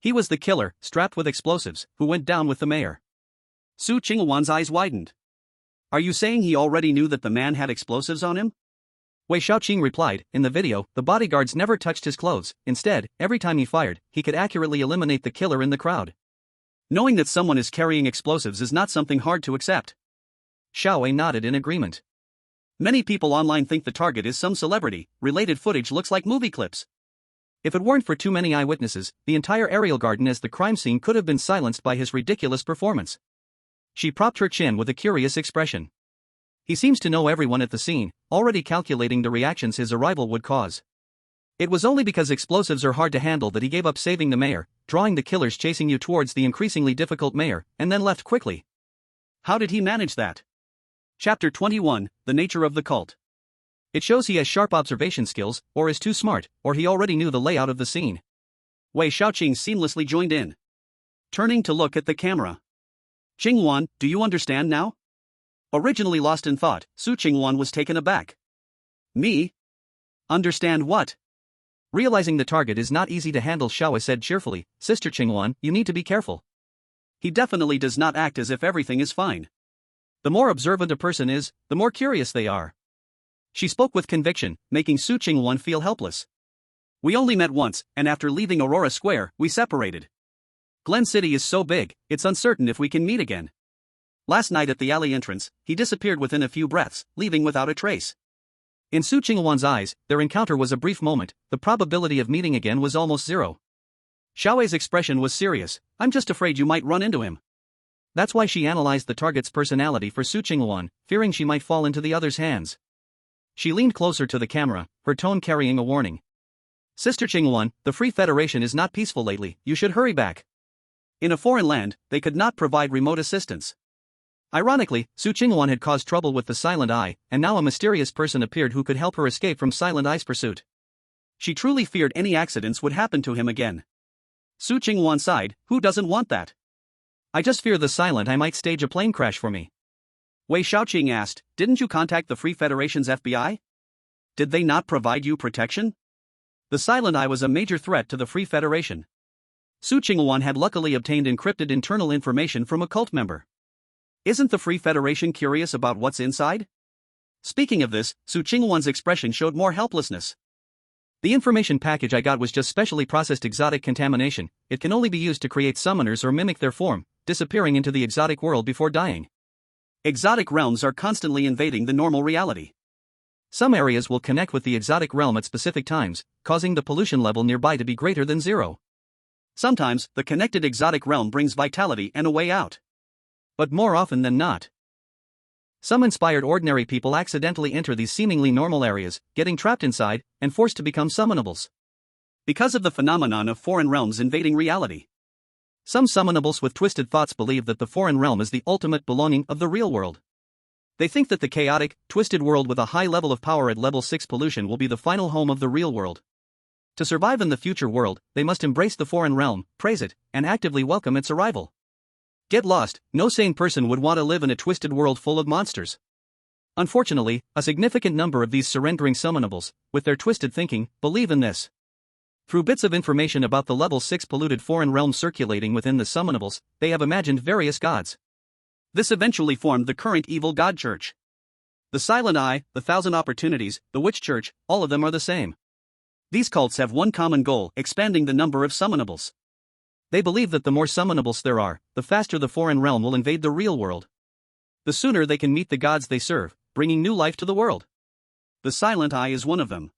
He was the killer, strapped with explosives, who went down with the mayor. Su Qingwan's eyes widened. Are you saying he already knew that the man had explosives on him? Wei Shaoqing replied, in the video, the bodyguards never touched his clothes. Instead, every time he fired, he could accurately eliminate the killer in the crowd. Knowing that someone is carrying explosives is not something hard to accept. Xiaowei nodded in agreement. Many people online think the target is some celebrity. Related footage looks like movie clips. If it weren't for too many eyewitnesses, the entire aerial garden as the crime scene could have been silenced by his ridiculous performance. She propped her chin with a curious expression. He seems to know everyone at the scene, already calculating the reactions his arrival would cause. It was only because explosives are hard to handle that he gave up saving the mayor, drawing the killers chasing you towards the increasingly difficult mayor, and then left quickly. How did he manage that? Chapter 21, The Nature of the Cult. It shows he has sharp observation skills, or is too smart, or he already knew the layout of the scene. Wei Shaoqing seamlessly joined in. Turning to look at the camera. Qingwan, do you understand now? Originally lost in thought, Su Qingwan was taken aback. Me? Understand what? Realizing the target is not easy to handle, Xiaowei said cheerfully, Sister Qingwan, you need to be careful. He definitely does not act as if everything is fine. The more observant a person is, the more curious they are. She spoke with conviction, making Su Qingwan feel helpless. We only met once, and after leaving Aurora Square, we separated. Glen City is so big, it's uncertain if we can meet again. Last night at the alley entrance, he disappeared within a few breaths, leaving without a trace. In Su Qingwan's eyes, their encounter was a brief moment, the probability of meeting again was almost zero. Xiaowei's expression was serious. I'm just afraid you might run into him. That's why she analyzed the target's personality for Su Qingwan, fearing she might fall into the other's hands. She leaned closer to the camera, her tone carrying a warning. Sister Qingwan, the Free Federation is not peaceful lately, you should hurry back. In a foreign land, they could not provide remote assistance. Ironically, Su Qingwan had caused trouble with the Silent Eye, and now a mysterious person appeared who could help her escape from Silent Eye's pursuit. She truly feared any accidents would happen to him again. Su Qingwan sighed, who doesn't want that? I just fear the Silent Eye might stage a plane crash for me. Wei Shaoqing asked, didn't you contact the Free Federation's FBI? Did they not provide you protection? The Silent Eye was a major threat to the Free Federation. Su Qingwan had luckily obtained encrypted internal information from a cult member. Isn't the Free Federation curious about what's inside? Speaking of this, Su Qingwan's expression showed more helplessness. The information package I got was just specially processed exotic contamination. It can only be used to create summoners or mimic their form. disappearing into the exotic world before dying. Exotic realms are constantly invading the normal reality. Some areas will connect with the exotic realm at specific times, causing the pollution level nearby to be greater than zero. Sometimes, the connected exotic realm brings vitality and a way out. But more often than not, some inspired ordinary people accidentally enter these seemingly normal areas, getting trapped inside, and forced to become summonables. Because of the phenomenon of foreign realms invading reality. Some summonables with twisted thoughts believe that the foreign realm is the ultimate belonging of the real world. They think that the chaotic, twisted world with a high level of power at level 6 pollution will be the final home of the real world. To survive in the future world, they must embrace the foreign realm, praise it, and actively welcome its arrival. Get lost, no sane person would want to live in a twisted world full of monsters. Unfortunately, a significant number of these surrendering summonables, with their twisted thinking, believe in this. Through bits of information about the level 6 polluted foreign realm circulating within the summonables, they have imagined various gods. This eventually formed the current evil god church. The Silent Eye, the Thousand Opportunities, the Witch Church, all of them are the same. These cults have one common goal: expanding the number of summonables. They believe that the more summonables there are, the faster the foreign realm will invade the real world. The sooner they can meet the gods they serve, bringing new life to the world. The Silent Eye is one of them.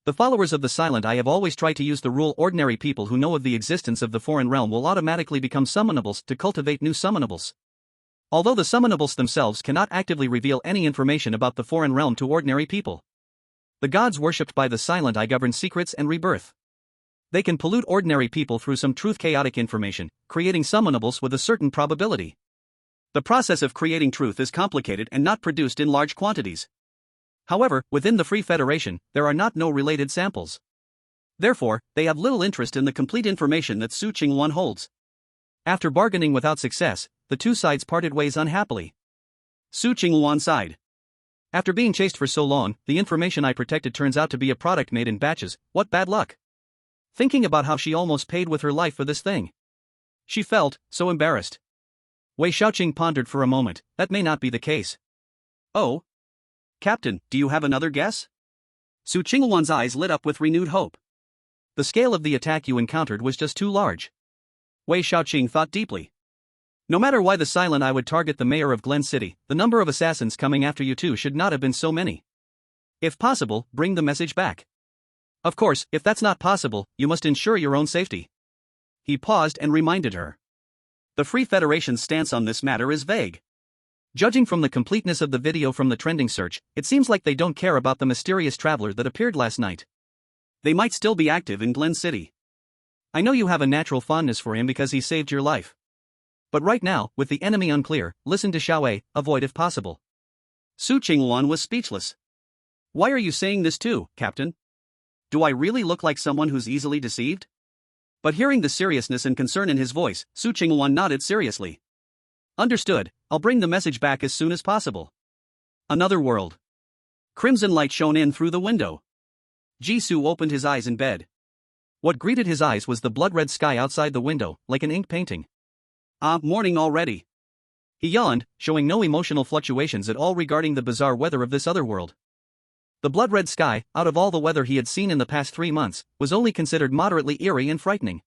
The followers of the Silent Eye have always tried to use the rule ordinary people who know of the existence of the foreign realm will automatically become summonables to cultivate new summonables. Although the summonables themselves cannot actively reveal any information about the foreign realm to ordinary people, the gods worshipped by the Silent Eye govern secrets and rebirth. They can pollute ordinary people through some truth-chaotic information, creating summonables with a certain probability. The process of creating truth is complicated and not produced in large quantities. However, within the Free Federation, there are no related samples. Therefore, they have little interest in the complete information that Su Qingwan holds. After bargaining without success, the two sides parted ways unhappily. Su Qingwan sighed. After being chased for so long, the information I protected turns out to be a product made in batches. What bad luck. Thinking about how she almost paid with her life for this thing. She felt so embarrassed. Wei Shaoqing pondered for a moment. That may not be the case. Oh? Captain, do you have another guess? Su Qingwan's eyes lit up with renewed hope. The scale of the attack you encountered was just too large. Wei Shaoqing thought deeply. No matter why the Silent Eye would target the mayor of Glen City, the number of assassins coming after you two should not have been so many. If possible, bring the message back. Of course, if that's not possible, you must ensure your own safety. He paused and reminded her. The Free Federation's stance on this matter is vague. Judging from the completeness of the video from the trending search, it seems like they don't care about the mysterious traveler that appeared last night. They might still be active in Glen City. I know you have a natural fondness for him because he saved your life. But right now, with the enemy unclear, listen to Xiaowei, avoid if possible. Su Qingwan was speechless. Why are you saying this too, Captain? Do I really look like someone who's easily deceived? But hearing the seriousness and concern in his voice, Su Qingwan nodded seriously. Understood, I'll bring the message back as soon as possible. Another world. Crimson light shone in through the window. Jisoo opened his eyes in bed. What greeted his eyes was the blood-red sky outside the window, like an ink painting. Morning already. He yawned, showing no emotional fluctuations at all regarding the bizarre weather of this other world. The blood-red sky, out of all the weather he had seen in the past 3 months, was only considered moderately eerie and frightening.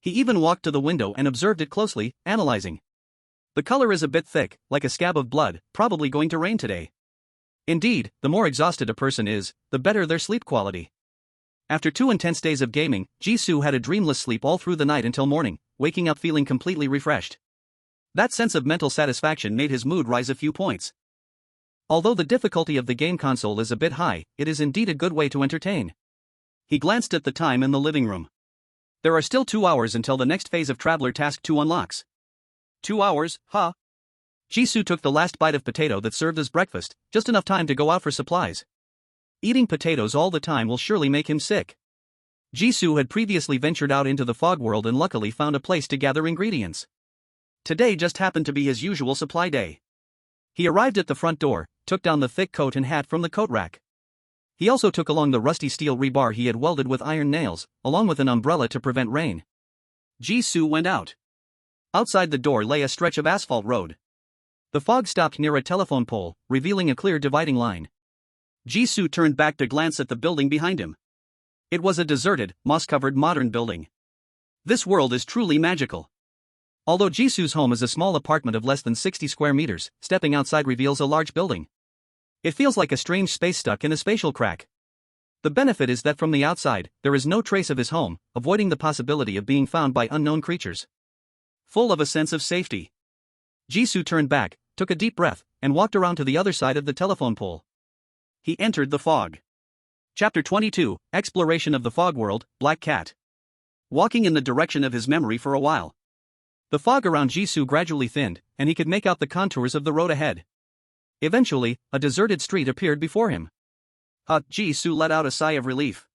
He even walked to the window and observed it closely, analyzing. The color is a bit thick, like a scab of blood, probably going to rain today. Indeed, the more exhausted a person is, the better their sleep quality. After 2 intense days of gaming, Jisoo had a dreamless sleep all through the night until morning, waking up feeling completely refreshed. That sense of mental satisfaction made his mood rise a few points. Although the difficulty of the game console is a bit high, it is indeed a good way to entertain. He glanced at the time in the living room. There are still 2 hours until the next phase of Traveler Task 2 unlocks. 2 hours, huh? Jisoo took the last bite of potato that served as breakfast, just enough time to go out for supplies. Eating potatoes all the time will surely make him sick. Jisoo had previously ventured out into the fog world and luckily found a place to gather ingredients. Today just happened to be his usual supply day. He arrived at the front door, took down the thick coat and hat from the coat rack. He also took along the rusty steel rebar he had welded with iron nails, along with an umbrella to prevent rain. Jisoo went out. Outside the door lay a stretch of asphalt road. The fog stopped near a telephone pole, revealing a clear dividing line. Jisoo turned back to glance at the building behind him. It was a deserted, moss-covered modern building. This world is truly magical. Although Jisoo's home is a small apartment of less than 60 square meters, stepping outside reveals a large building. It feels like a strange space stuck in a spatial crack. The benefit is that from the outside, there is no trace of his home, avoiding the possibility of being found by unknown creatures. Full of a sense of safety, Jisoo turned back, took a deep breath, and walked around to the other side of the telephone pole. He entered the fog. Chapter 22, Exploration of the Fog World, Black Cat. Walking in the direction of his memory for a while, the fog around Jisoo gradually thinned, and he could make out the contours of the road ahead. Eventually, a deserted street appeared before him. Jisoo let out a sigh of relief.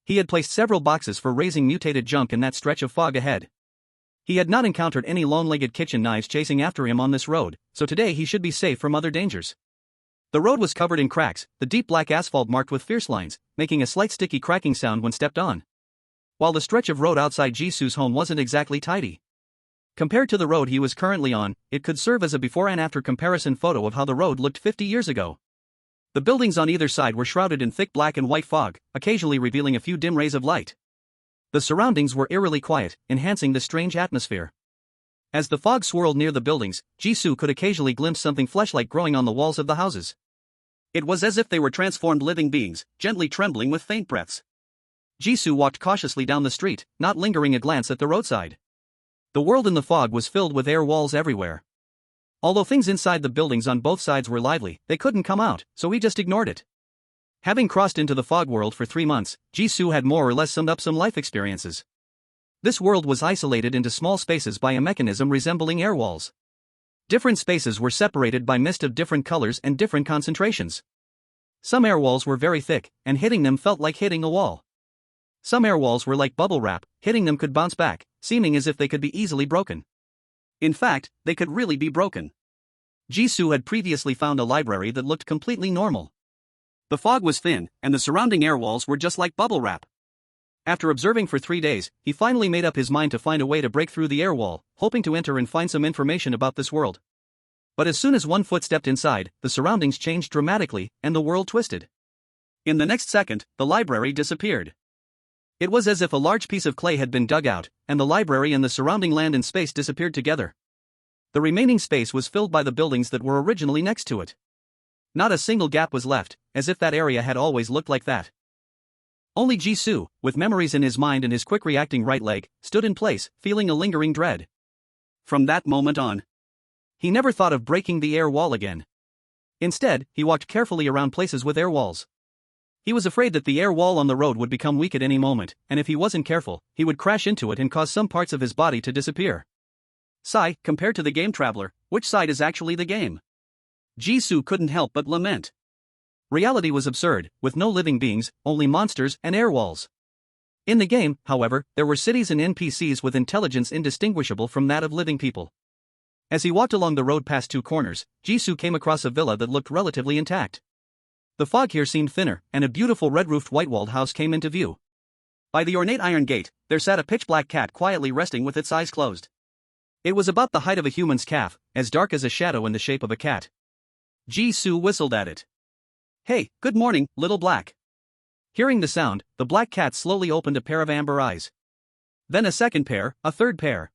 He had placed several boxes for raising mutated junk in that stretch of fog ahead. He had not encountered any long-legged kitchen knives chasing after him on this road, so today he should be safe from other dangers. The road was covered in cracks, the deep black asphalt marked with fierce lines, making a slight sticky cracking sound when stepped on. While the stretch of road outside Jisoo's home wasn't exactly tidy. Compared to the road he was currently on, it could serve as a before and after comparison photo of how the road looked 50 years ago. The buildings on either side were shrouded in thick black and white fog, occasionally revealing a few dim rays of light. The surroundings were eerily quiet, enhancing the strange atmosphere. As the fog swirled near the buildings, Jisoo could occasionally glimpse something flesh-like growing on the walls of the houses. It was as if they were transformed living beings, gently trembling with faint breaths. Jisoo walked cautiously down the street, not lingering a glance at the roadside. The world in the fog was filled with air walls everywhere. Although things inside the buildings on both sides were lively, they couldn't come out, so he just ignored it. Having crossed into the fog world for 3 months, Jisoo had more or less summed up some life experiences. This world was isolated into small spaces by a mechanism resembling air walls. Different spaces were separated by mist of different colors and different concentrations. Some air walls were very thick, and hitting them felt like hitting a wall. Some air walls were like bubble wrap, hitting them could bounce back, seeming as if they could be easily broken. In fact, they could really be broken. Jisoo had previously found a library that looked completely normal. The fog was thin, and the surrounding air walls were just like bubble wrap. After observing for 3 days, he finally made up his mind to find a way to break through the air wall, hoping to enter and find some information about this world. But as soon as one foot stepped inside, the surroundings changed dramatically, and the world twisted. In the next second, the library disappeared. It was as if a large piece of clay had been dug out, and the library and the surrounding land and space disappeared together. The remaining space was filled by the buildings that were originally next to it. Not a single gap was left, as if that area had always looked like that. Only Jisoo, with memories in his mind and his quick-reacting right leg, stood in place, feeling a lingering dread. From that moment on, he never thought of breaking the air wall again. Instead, he walked carefully around places with air walls. He was afraid that the air wall on the road would become weak at any moment, and if he wasn't careful, he would crash into it and cause some parts of his body to disappear. Sigh, compared to the game traveler, which side is actually the game? Jisoo couldn't help but lament. Reality was absurd, with no living beings, only monsters and air walls. In the game, however, there were cities and NPCs with intelligence indistinguishable from that of living people. As he walked along the road past 2 corners, Jisoo came across a villa that looked relatively intact. The fog here seemed thinner, and a beautiful red-roofed white-walled house came into view. By the ornate iron gate, there sat a pitch-black cat quietly resting with its eyes closed. It was about the height of a human's calf, as dark as a shadow in the shape of a cat. Jisoo whistled at it. "Hey, good morning, little black." Hearing the sound, the black cat slowly opened a pair of amber eyes. Then a second pair, a third pair.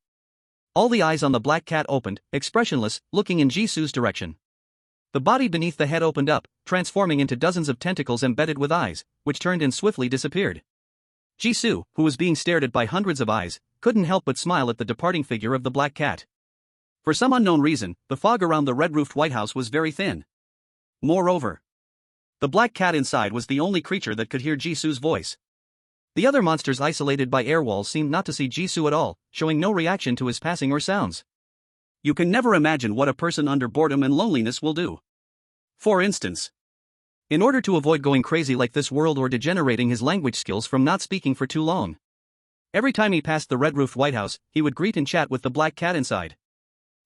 All the eyes on the black cat opened, expressionless, looking in Jisoo's direction. The body beneath the head opened up, transforming into dozens of tentacles embedded with eyes, which turned and swiftly disappeared. Jisoo, who was being stared at by hundreds of eyes, couldn't help but smile at the departing figure of the black cat. For some unknown reason, the fog around the red-roofed White House was very thin. Moreover, the black cat inside was the only creature that could hear Jisoo's voice. The other monsters isolated by air walls seemed not to see Jisoo at all, showing no reaction to his passing or sounds. You can never imagine what a person under boredom and loneliness will do. For instance, in order to avoid going crazy like this world or degenerating his language skills from not speaking for too long. Every time he passed the red-roofed White House, he would greet and chat with the black cat inside.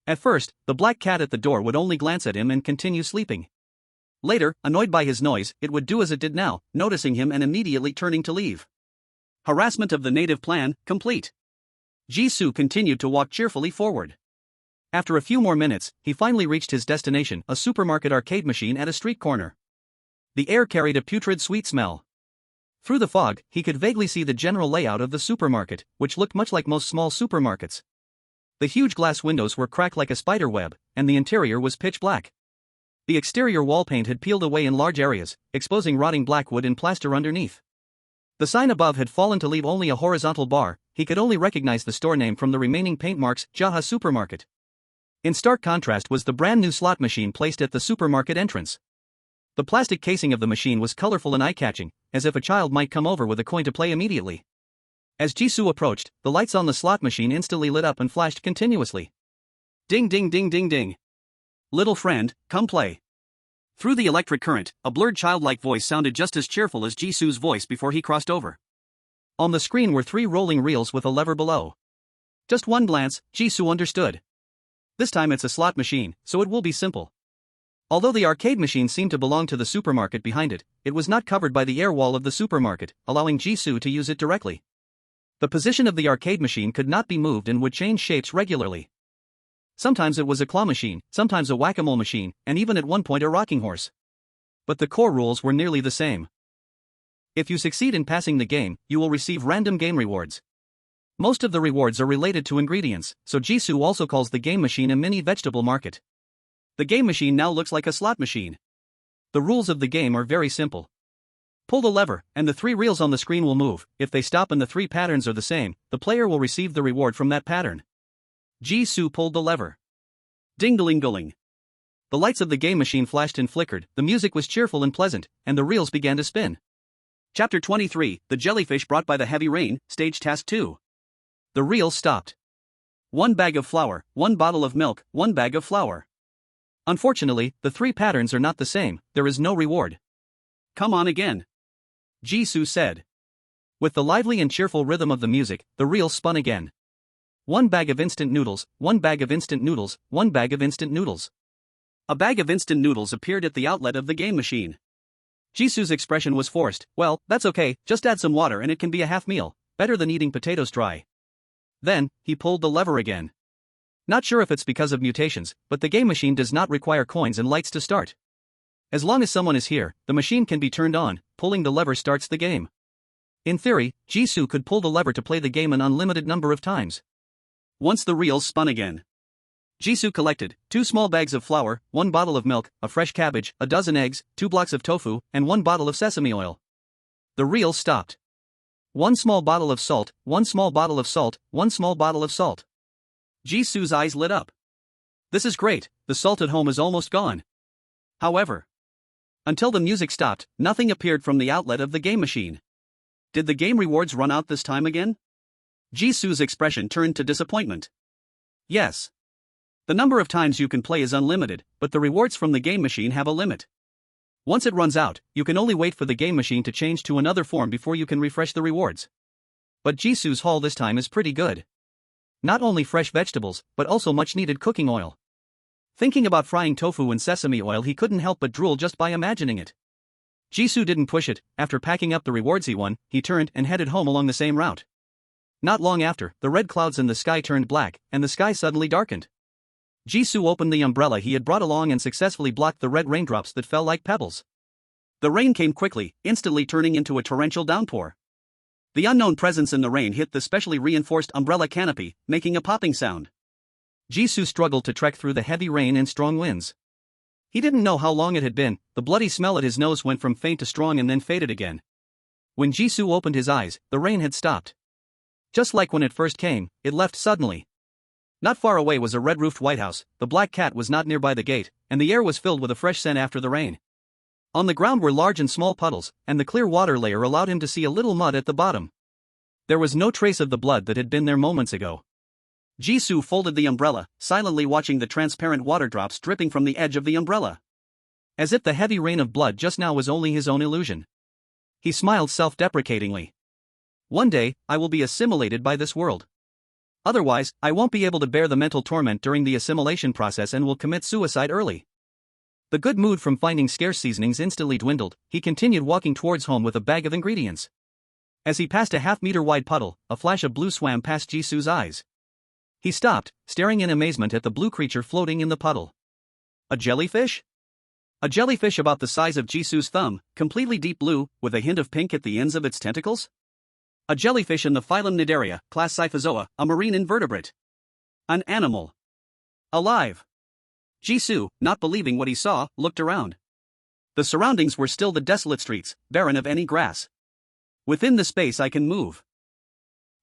At first, the black cat at the door would only glance at him and continue sleeping. Later, annoyed by his noise, it would do as it did now, noticing him and immediately turning to leave. Harassment of the native plan, complete. Jisoo continued to walk cheerfully forward. After a few more minutes, he finally reached his destination, a supermarket arcade machine at a street corner. The air carried a putrid sweet smell. Through the fog, he could vaguely see the general layout of the supermarket, which looked much like most small supermarkets. The huge glass windows were cracked like a spider web, and the interior was pitch black. The exterior wall paint had peeled away in large areas, exposing rotting black wood and plaster underneath. The sign above had fallen to leave only a horizontal bar. He could only recognize the store name from the remaining paint marks, Jaha Supermarket. In stark contrast was the brand new slot machine placed at the supermarket entrance. The plastic casing of the machine was colorful and eye-catching, as if a child might come over with a coin to play immediately. As Jisoo approached, the lights on the slot machine instantly lit up and flashed continuously. Ding ding ding ding ding. Little friend, come play. Through the electric current, a blurred childlike voice sounded just as cheerful as Jisoo's voice before he crossed over. On the screen were 3 rolling reels with a lever below. Just one glance, Jisoo understood. This time it's a slot machine, so it will be simple. Although the arcade machine seemed to belong to the supermarket behind it, it was not covered by the air wall of the supermarket, allowing Jisoo to use it directly. The position of the arcade machine could not be moved and would change shapes regularly. Sometimes it was a claw machine, sometimes a whack-a-mole machine, and even at one point a rocking horse. But the core rules were nearly the same. If you succeed in passing the game, you will receive random game rewards. Most of the rewards are related to ingredients, so Jisoo also calls the game machine a mini vegetable market. The game machine now looks like a slot machine. The rules of the game are very simple. Pull the lever, and the 3 reels on the screen will move. If they stop and the 3 patterns are the same, the player will receive the reward from that pattern. Jisoo pulled the lever. Ding-a-ling-a-ling. The lights of the game machine flashed and flickered, the music was cheerful and pleasant, and the reels began to spin. Chapter 23, The Jellyfish Brought by the Heavy Rain, Stage Task 2. The reels stopped. 1 bag of flour, 1 bottle of milk, 1 bag of flour. Unfortunately, the 3 patterns are not the same, there is no reward. Come on again. Jisoo said. With the lively and cheerful rhythm of the music, the reels spun again. 1 bag of instant noodles, 1 bag of instant noodles, 1 bag of instant noodles. A bag of instant noodles appeared at the outlet of the game machine. Jisoo's expression was forced. Well, that's okay, just add some water and it can be a half meal, better than eating potatoes dry. Then, he pulled the lever again. Not sure if it's because of mutations, but the game machine does not require coins and lights to start. As long as someone is here, the machine can be turned on. Pulling the lever starts the game. In theory, Jisoo could pull the lever to play the game an unlimited number of times. Once the reels spun again, Jisoo collected 2 small bags of flour, 1 bottle of milk, a fresh cabbage, a dozen eggs, 2 blocks of tofu, and 1 bottle of sesame oil. The reels stopped. 1 small bottle of salt, 1 small bottle of salt, 1 small bottle of salt. Jisoo's eyes lit up. This is great, the salt at home is almost gone. However, until the music stopped, nothing appeared from the outlet of the game machine. Did the game rewards run out this time again? Jisoo's expression turned to disappointment. Yes. The number of times you can play is unlimited, but the rewards from the game machine have a limit. Once it runs out, you can only wait for the game machine to change to another form before you can refresh the rewards. But Jisoo's haul this time is pretty good. Not only fresh vegetables, but also much needed cooking oil. Thinking about frying tofu in sesame oil, he couldn't help but drool just by imagining it. Jisoo didn't push it. After packing up the rewards he won, he turned and headed home along the same route. Not long after, the red clouds in the sky turned black, and the sky suddenly darkened. Jisoo opened the umbrella he had brought along and successfully blocked the red raindrops that fell like pebbles. The rain came quickly, instantly turning into a torrential downpour. The unknown presence in the rain hit the specially reinforced umbrella canopy, making a popping sound. Jisoo struggled to trek through the heavy rain and strong winds. He didn't know how long it had been. The bloody smell at his nose went from faint to strong and then faded again. When Jisoo opened his eyes, the rain had stopped. Just like when it first came, it left suddenly. Not far away was a red-roofed White House. The black cat was not nearby the gate, and the air was filled with a fresh scent after the rain. On the ground were large and small puddles, and the clear water layer allowed him to see a little mud at the bottom. There was no trace of the blood that had been there moments ago. Jisoo folded the umbrella, silently watching the transparent water drops dripping from the edge of the umbrella. As if the heavy rain of blood just now was only his own illusion. He smiled self-deprecatingly. One day, I will be assimilated by this world. Otherwise, I won't be able to bear the mental torment during the assimilation process and will commit suicide early. The good mood from finding scarce seasonings instantly dwindled. He continued walking towards home with a bag of ingredients. As he passed a half-meter-wide puddle, a flash of blue swam past Jisoo's eyes. He stopped, staring in amazement at the blue creature floating in the puddle. A jellyfish? A jellyfish about the size of Jisoo's thumb, completely deep blue, with a hint of pink at the ends of its tentacles? A jellyfish in the phylum Cnidaria, class Cyphozoa, a marine invertebrate. An animal. Alive. Jisoo, not believing what he saw, looked around. The surroundings were still the desolate streets, barren of any grass. Within the space I can move.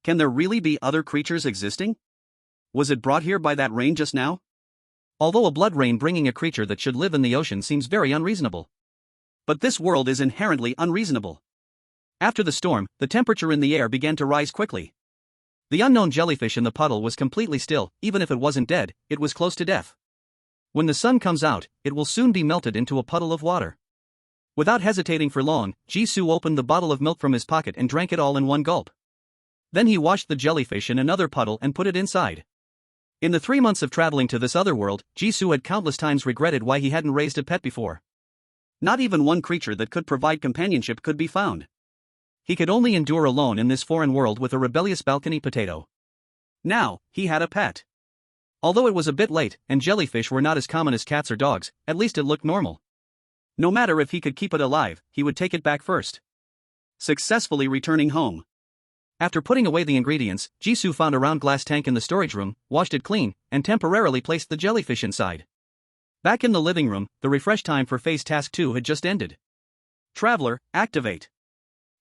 Can there really be other creatures existing? Was it brought here by that rain just now? Although a blood rain bringing a creature that should live in the ocean seems very unreasonable. But this world is inherently unreasonable. After the storm, the temperature in the air began to rise quickly. The unknown jellyfish in the puddle was completely still. Even if it wasn't dead, it was close to death. When the sun comes out, it will soon be melted into a puddle of water. Without hesitating for long, Jisoo opened the bottle of milk from his pocket and drank it all in one gulp. Then he washed the jellyfish in another puddle and put it inside. In the 3 months of traveling to this other world, Jisoo had countless times regretted why he hadn't raised a pet before. Not even one creature that could provide companionship could be found. He could only endure alone in this foreign world with a rebellious balcony potato. Now, he had a pet. Although it was a bit late, and jellyfish were not as common as cats or dogs, at least it looked normal. No matter if he could keep it alive, he would take it back first. Successfully returning home. After putting away the ingredients, Jisoo found a round glass tank in the storage room, washed it clean, and temporarily placed the jellyfish inside. Back in the living room, the refresh time for Phase Task 2 had just ended. Traveler, activate.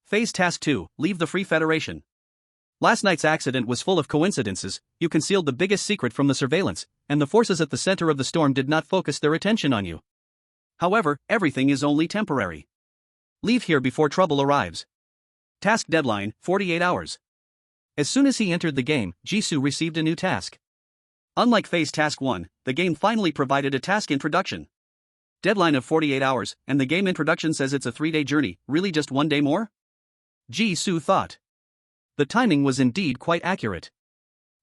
Phase Task 2, leave the Free Federation. Last night's accident was full of coincidences. You concealed the biggest secret from the surveillance, and the forces at the center of the storm did not focus their attention on you. However, everything is only temporary. Leave here before trouble arrives. Task deadline, 48 hours. As soon as he entered the game, Jisoo received a new task. Unlike Phase Task 1, the game finally provided a task introduction. Deadline of 48 hours, and the game introduction says it's a 3-day journey. Really just 1 day more? Jisoo thought. The timing was indeed quite accurate.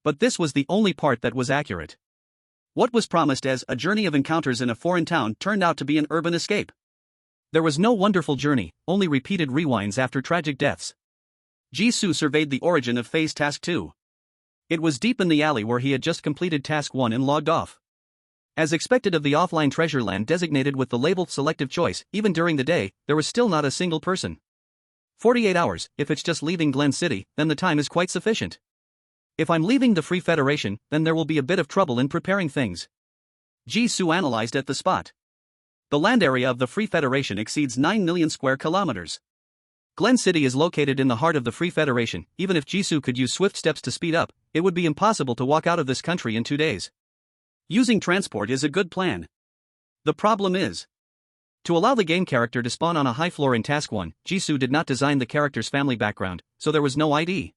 But this was the only part that was accurate. What was promised as a journey of encounters in a foreign town turned out to be an urban escape. There was no wonderful journey, only repeated rewinds after tragic deaths. Jisoo surveyed the origin of Phase Task 2. It was deep in the alley where he had just completed Task 1 and logged off. As expected of the offline treasure land designated with the label Selective Choice, even during the day, there was still not a single person. 48 hours, if it's just leaving Glen City, then the time is quite sufficient. If I'm leaving the Free Federation, then there will be a bit of trouble in preparing things. Jisoo analyzed at the spot. The land area of the Free Federation exceeds 9 million square kilometers. Glen City is located in the heart of the Free Federation. Even if Jisoo could use swift steps to speed up, it would be impossible to walk out of this country in 2 days. Using transport is a good plan. The problem is, to allow the game character to spawn on a high floor in Task 1, Jisoo did not design the character's family background, so there was no ID.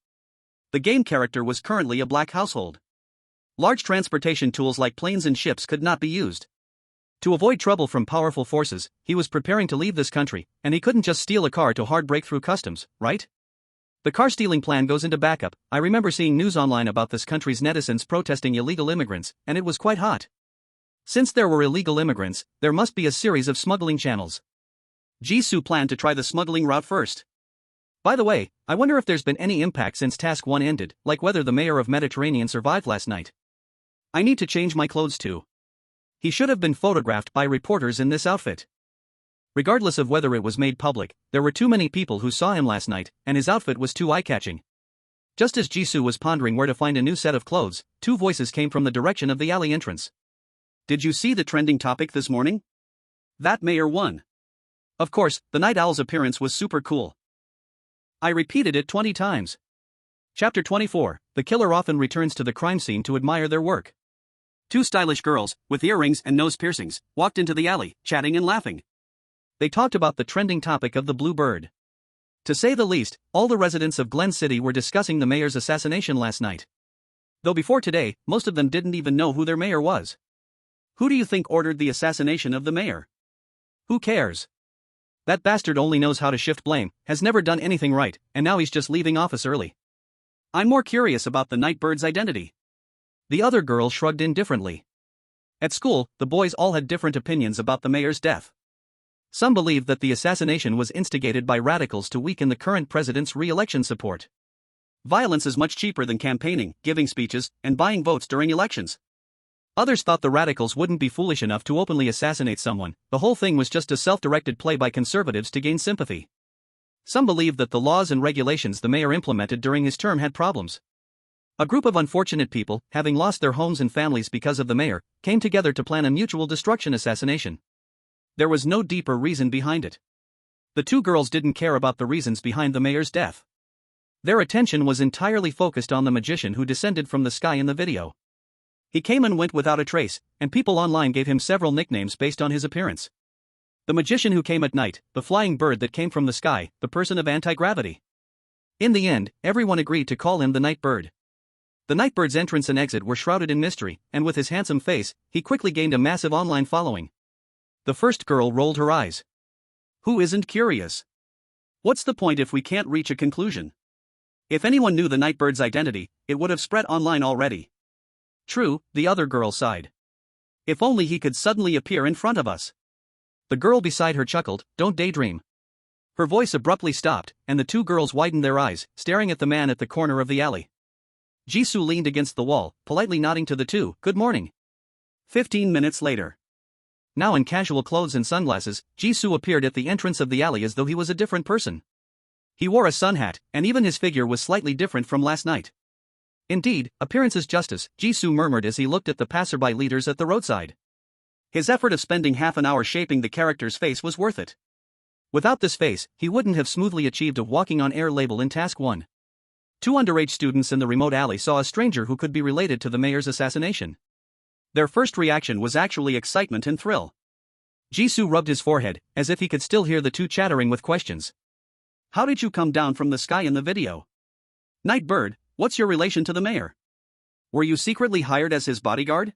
The game character was currently a black household. Large transportation tools like planes and ships could not be used. To avoid trouble from powerful forces, he was preparing to leave this country, and he couldn't just steal a car to hard break through customs, right? The car stealing plan goes into backup. I remember seeing news online about this country's netizens protesting illegal immigrants, and it was quite hot. Since there were illegal immigrants, there must be a series of smuggling channels. Jisoo planned to try the smuggling route first. By the way, I wonder if there's been any impact since Task 1 ended, like whether the mayor of Mediterranean survived last night. I need to change my clothes too. He should have been photographed by reporters in this outfit. Regardless of whether it was made public, there were too many people who saw him last night, and his outfit was too eye-catching. Just as Jisoo was pondering where to find a new set of clothes, 2 voices came from the direction of the alley entrance. Did you see the trending topic this morning? That mayor won. Of course, the night owl's appearance was super cool. I repeated it 20 times. Chapter 24, the killer often returns to the crime scene to admire their work. 2 stylish girls, with earrings and nose piercings, walked into the alley, chatting and laughing. They talked about the trending topic of the blue bird. To say the least, all the residents of Glen City were discussing the mayor's assassination last night. Though before today, most of them didn't even know who their mayor was. Who do you think ordered the assassination of the mayor? Who cares? That bastard only knows how to shift blame, has never done anything right, and now he's just leaving office early. I'm more curious about the night bird's identity. The other girl shrugged indifferently. At school, the boys all had different opinions about the mayor's death. Some believed that the assassination was instigated by radicals to weaken the current president's re-election support. Violence is much cheaper than campaigning, giving speeches, and buying votes during elections. Others thought the radicals wouldn't be foolish enough to openly assassinate someone. The whole thing was just a self-directed play by conservatives to gain sympathy. Some believed that the laws and regulations the mayor implemented during his term had problems. A group of unfortunate people, having lost their homes and families because of the mayor, came together to plan a mutual destruction assassination. There was no deeper reason behind it. The two girls didn't care about the reasons behind the mayor's death. Their attention was entirely focused on the magician who descended from the sky in the video. He came and went without a trace, and people online gave him several nicknames based on his appearance. The magician who came at night, the flying bird that came from the sky, the person of anti-gravity. In the end, everyone agreed to call him the night bird. The night bird's entrance and exit were shrouded in mystery, and with his handsome face, he quickly gained a massive online following. The first girl rolled her eyes. Who isn't curious? What's the point if we can't reach a conclusion? If anyone knew the night bird's identity, it would have spread online already. True, the other girl sighed. If only he could suddenly appear in front of us. The girl beside her chuckled, "Don't daydream." Her voice abruptly stopped, and the two girls widened their eyes, staring at the man at the corner of the alley. Jisoo leaned against the wall, politely nodding to the two, "Good morning." 15 minutes later. Now in casual clothes and sunglasses, Jisoo appeared at the entrance of the alley as though he was a different person. He wore a sun hat, and even his figure was slightly different from last night. Indeed, appearances justice, Jisoo murmured as he looked at the passerby leaders at the roadside. His effort of spending half an hour shaping the character's face was worth it. Without this face, he wouldn't have smoothly achieved a walking on air label in Task 1. Two underage students in the remote alley saw a stranger who could be related to the mayor's assassination. Their first reaction was actually excitement and thrill. Jisoo rubbed his forehead, as if he could still hear the two chattering with questions. "How did you come down from the sky in the video? Night bird, what's your relation to the mayor? Were you secretly hired as his bodyguard?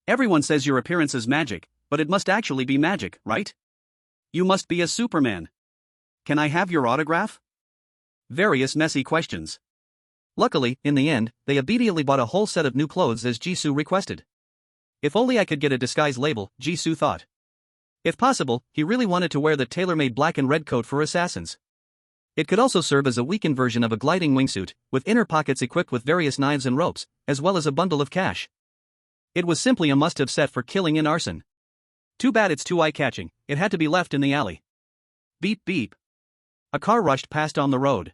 Everyone says your appearance is magic, but it must actually be magic, right? You must be a Superman. Can I have your autograph?" Various messy questions. Luckily, in the end, they immediately bought a whole set of new clothes as Jisoo requested. If only I could get a disguise label, Jisoo thought. If possible, he really wanted to wear the tailor-made black and red coat for assassins. It could also serve as a weakened version of a gliding wingsuit, with inner pockets equipped with various knives and ropes, as well as a bundle of cash. It was simply a must-have set for killing and arson. Too bad it's too eye-catching, it had to be left in the alley. Beep beep. A car rushed past on the road.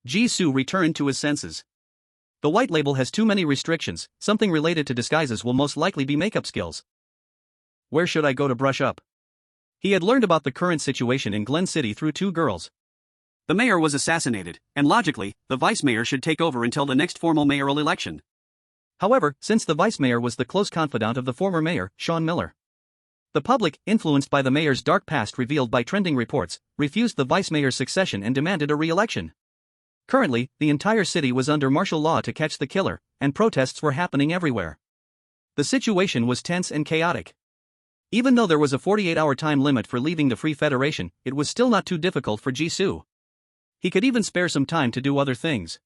Jisoo returned to his senses. The white label has too many restrictions, something related to disguises will most likely be makeup skills. Where should I go to brush up? He had learned about the current situation in Glen City through two girls. The mayor was assassinated, and logically, the vice mayor should take over until the next formal mayoral election. However, since the vice mayor was the close confidant of the former mayor, Sean Miller, the public, influenced by the mayor's dark past revealed by trending reports, refused the vice mayor's succession and demanded a re-election. Currently, the entire city was under martial law to catch the killer, and protests were happening everywhere. The situation was tense and chaotic. Even though there was a 48-hour time limit for leaving the Free Federation, it was still not too difficult for Jisoo. He could even spare some time to do other things.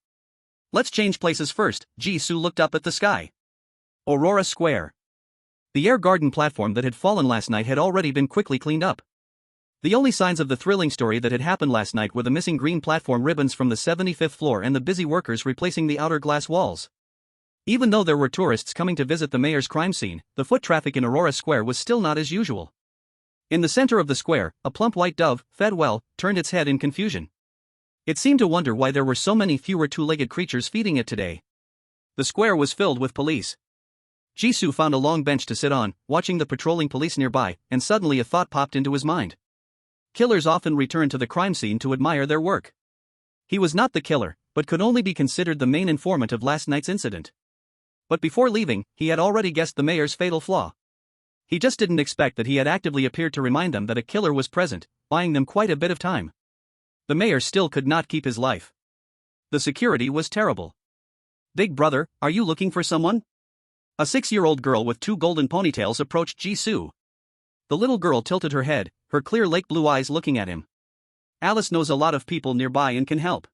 Let's change places first. Jisoo looked up at the sky. Aurora Square. The air garden platform that had fallen last night had already been quickly cleaned up. The only signs of the thrilling story that had happened last night were the missing green platform ribbons from the 75th floor and the busy workers replacing the outer glass walls. Even though there were tourists coming to visit the mayor's crime scene, the foot traffic in Aurora Square was still not as usual. In the center of the square, a plump white dove, fed well, turned its head in confusion. It seemed to wonder why there were so many fewer two-legged creatures feeding it today. The square was filled with police. Jisoo found a long bench to sit on, watching the patrolling police nearby, and suddenly a thought popped into his mind. Killers often return to the crime scene to admire their work. He was not the killer, but could only be considered the main informant of last night's incident. But before leaving, he had already guessed the mayor's fatal flaw. He just didn't expect that he had actively appeared to remind them that a killer was present, buying them quite a bit of time. The mayor still could not keep his life. The security was terrible. "Big brother, are you looking for someone?" A 6-year-old girl with two golden ponytails approached Jisoo. The little girl tilted her head, her clear lake blue eyes looking at him. "Alice knows a lot of people nearby and can help."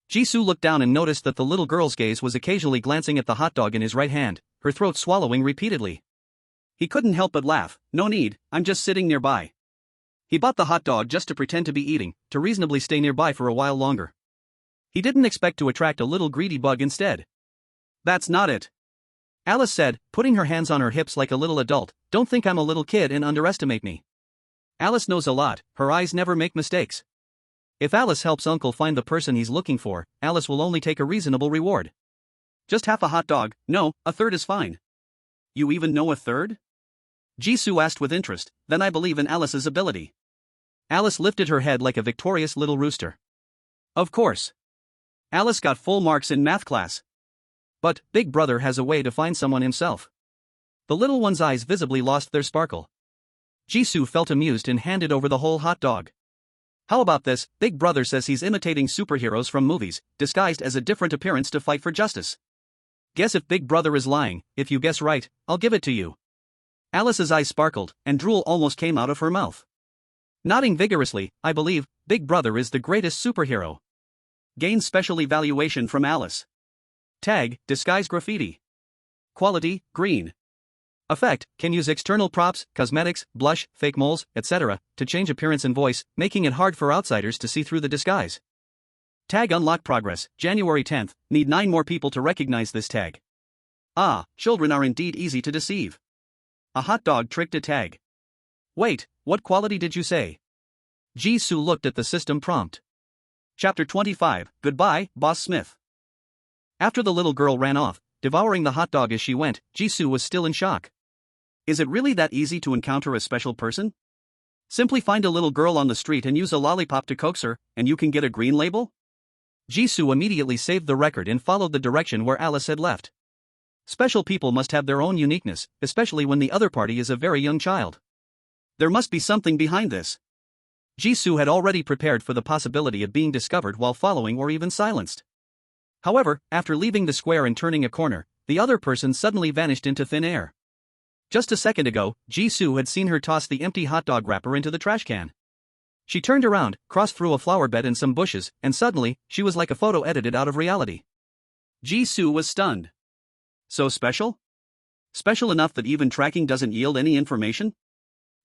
Jisoo looked down and noticed that the little girl's gaze was occasionally glancing at the hot dog in his right hand, her throat swallowing repeatedly. He couldn't help but laugh. "No need, I'm just sitting nearby." He bought the hot dog just to pretend to be eating, to reasonably stay nearby for a while longer. He didn't expect to attract a little greedy bug instead. "That's not it," Alice said, putting her hands on her hips like a little adult. "Don't think I'm a little kid and underestimate me." Alice knows a lot, her eyes never make mistakes. If Alice helps Uncle find the person he's looking for, Alice will only take a reasonable reward. Just half a hot dog, no, a third is fine. You even know a third? Jisoo asked with interest, then I believe in Alice's ability. Alice lifted her head like a victorious little rooster. Of course. Alice got full marks in math class. But, Big Brother has a way to find someone himself. The little one's eyes visibly lost their sparkle. Jisoo felt amused and handed over the whole hot dog. How about this? Big Brother says he's imitating superheroes from movies, disguised as a different appearance to fight for justice. Guess if Big Brother is lying, if you guess right, I'll give it to you. Alice's eyes sparkled, and drool almost came out of her mouth. Nodding vigorously, I believe, Big Brother is the greatest superhero. Gain special evaluation from Alice. Tag, disguise graffiti. Quality, green. Effect, can use external props, cosmetics, blush, fake moles, etc., to change appearance and voice, making it hard for outsiders to see through the disguise. Tag unlock progress, January 10th, need 9 more people to recognize this tag. Ah, children are indeed easy to deceive. A hot dog tricked a tag. Wait, what quality did you say? Jisoo looked at the system prompt. Chapter 25, Goodbye, Boss Smith. After the little girl ran off, devouring the hot dog as she went, Jisoo was still in shock. Is it really that easy to encounter a special person? Simply find a little girl on the street and use a lollipop to coax her, and you can get a green label? Jisoo immediately saved the record and followed the direction where Alice had left. Special people must have their own uniqueness, especially when the other party is a very young child. There must be something behind this. Jisoo had already prepared for the possibility of being discovered while following or even silenced. However, after leaving the square and turning a corner, the other person suddenly vanished into thin air. Just a second ago, Jisoo had seen her toss the empty hot dog wrapper into the trash can. She turned around, crossed through a flower bed and some bushes, and suddenly, she was like a photo edited out of reality. Jisoo was stunned. So special? Special enough that even tracking doesn't yield any information?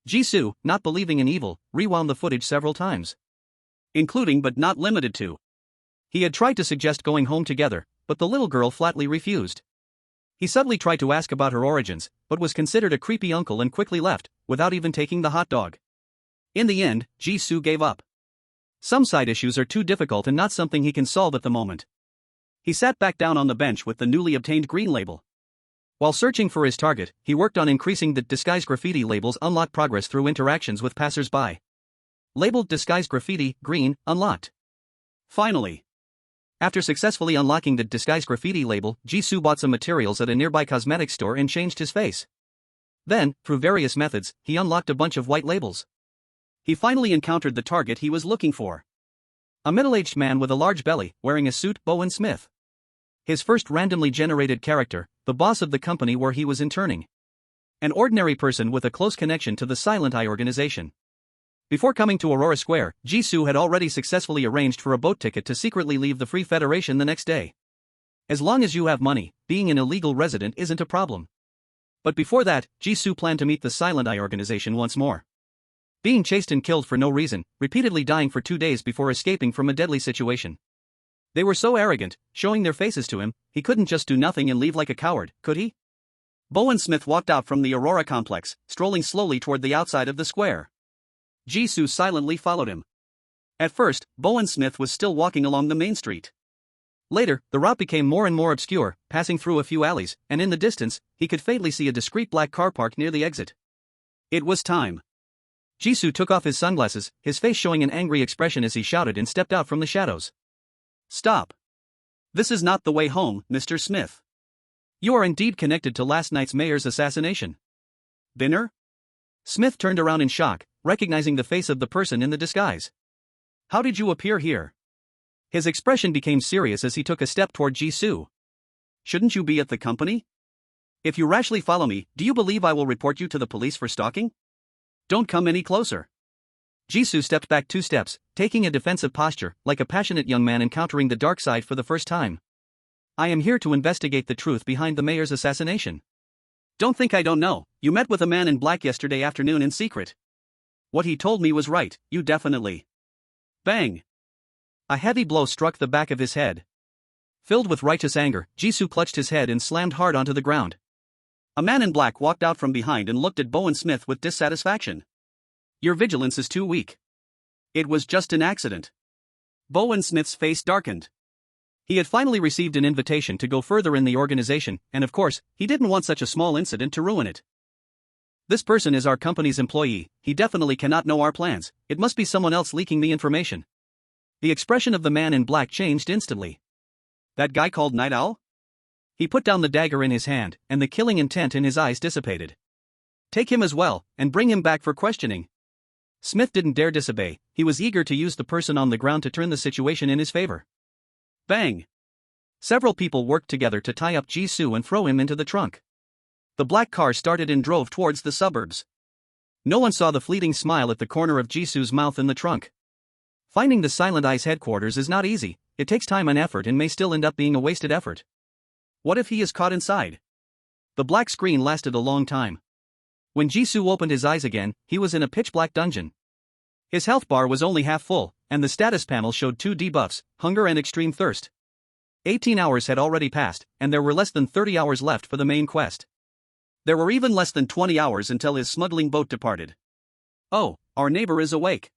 Jisoo, not believing in evil, rewound the footage several times. Including but not limited to. He had tried to suggest going home together, but the little girl flatly refused. He subtly tried to ask about her origins, but was considered a creepy uncle and quickly left, without even taking the hot dog. In the end, Jisoo gave up. Some side issues are too difficult and not something he can solve at the moment. He sat back down on the bench with the newly obtained green label. While searching for his target, he worked on increasing the disguise graffiti label's unlock progress through interactions with passers-by. Labeled disguise graffiti, green, unlocked. Finally. After successfully unlocking the disguise graffiti label, Jisoo bought some materials at a nearby cosmetics store and changed his face. Then, through various methods, he unlocked a bunch of white labels. He finally encountered the target he was looking for. A middle-aged man with a large belly, wearing a suit, Bowen Smith. His first randomly generated character, the boss of the company where he was interning. An ordinary person with a close connection to the Silent Eye organization. Before coming to Aurora Square, Jisoo had already successfully arranged for a boat ticket to secretly leave the Free Federation the next day. As long as you have money, being an illegal resident isn't a problem. But before that, Jisoo planned to meet the Silent Eye organization once more. Being chased and killed for no reason, repeatedly dying for 2 days before escaping from a deadly situation. They were so arrogant, showing their faces to him, he couldn't just do nothing and leave like a coward, could he? Bowen Smith walked out from the Aurora complex, strolling slowly toward the outside of the square. Jisoo silently followed him. At first, Bowen Smith was still walking along the main street. Later, the route became more and more obscure, passing through a few alleys, and in the distance, he could faintly see a discreet black car parked near the exit. It was time. Jisoo took off his sunglasses, his face showing an angry expression as he shouted and stepped out from the shadows. Stop. This is not the way home, Mr. Smith. You are indeed connected to last night's mayor's assassination. Dinner? Smith turned around in shock, recognizing the face of the person in the disguise. How did you appear here? His expression became serious as he took a step toward Jisoo. Shouldn't you be at the company? If you rashly follow me, do you believe I will report you to the police for stalking? Don't come any closer. Jisoo stepped back 2 steps, taking a defensive posture, like a passionate young man encountering the dark side for the first time. I am here to investigate the truth behind the mayor's assassination. Don't think I don't know, you met with a man in black yesterday afternoon in secret. What he told me was right, you definitely. Bang! A heavy blow struck the back of his head. Filled with righteous anger, Jisoo clutched his head and slammed hard onto the ground. A man in black walked out from behind and looked at Bowen Smith with dissatisfaction. Your vigilance is too weak. It was just an accident. Bowen Smith's face darkened. He had finally received an invitation to go further in the organization, and of course, he didn't want such a small incident to ruin it. This person is our company's employee, he definitely cannot know our plans, it must be someone else leaking the information. The expression of the man in black changed instantly. That guy called Night Owl? He put down the dagger in his hand, and the killing intent in his eyes dissipated. Take him as well, and bring him back for questioning. Smith didn't dare disobey, he was eager to use the person on the ground to turn the situation in his favor. Bang! Several people worked together to tie up Jisoo and throw him into the trunk. The black car started and drove towards the suburbs. No one saw the fleeting smile at the corner of Jisoo's mouth in the trunk. Finding the Silent Eye's headquarters is not easy, it takes time and effort and may still end up being a wasted effort. What if he is caught inside? The black screen lasted a long time. When Jisoo opened his eyes again, he was in a pitch-black dungeon. His health bar was only half full, and the status panel showed 2 debuffs, hunger and extreme thirst. 18 hours had already passed, and there were less than 30 hours left for the main quest. There were even less than 20 hours until his smuggling boat departed. Oh, our neighbor is awake.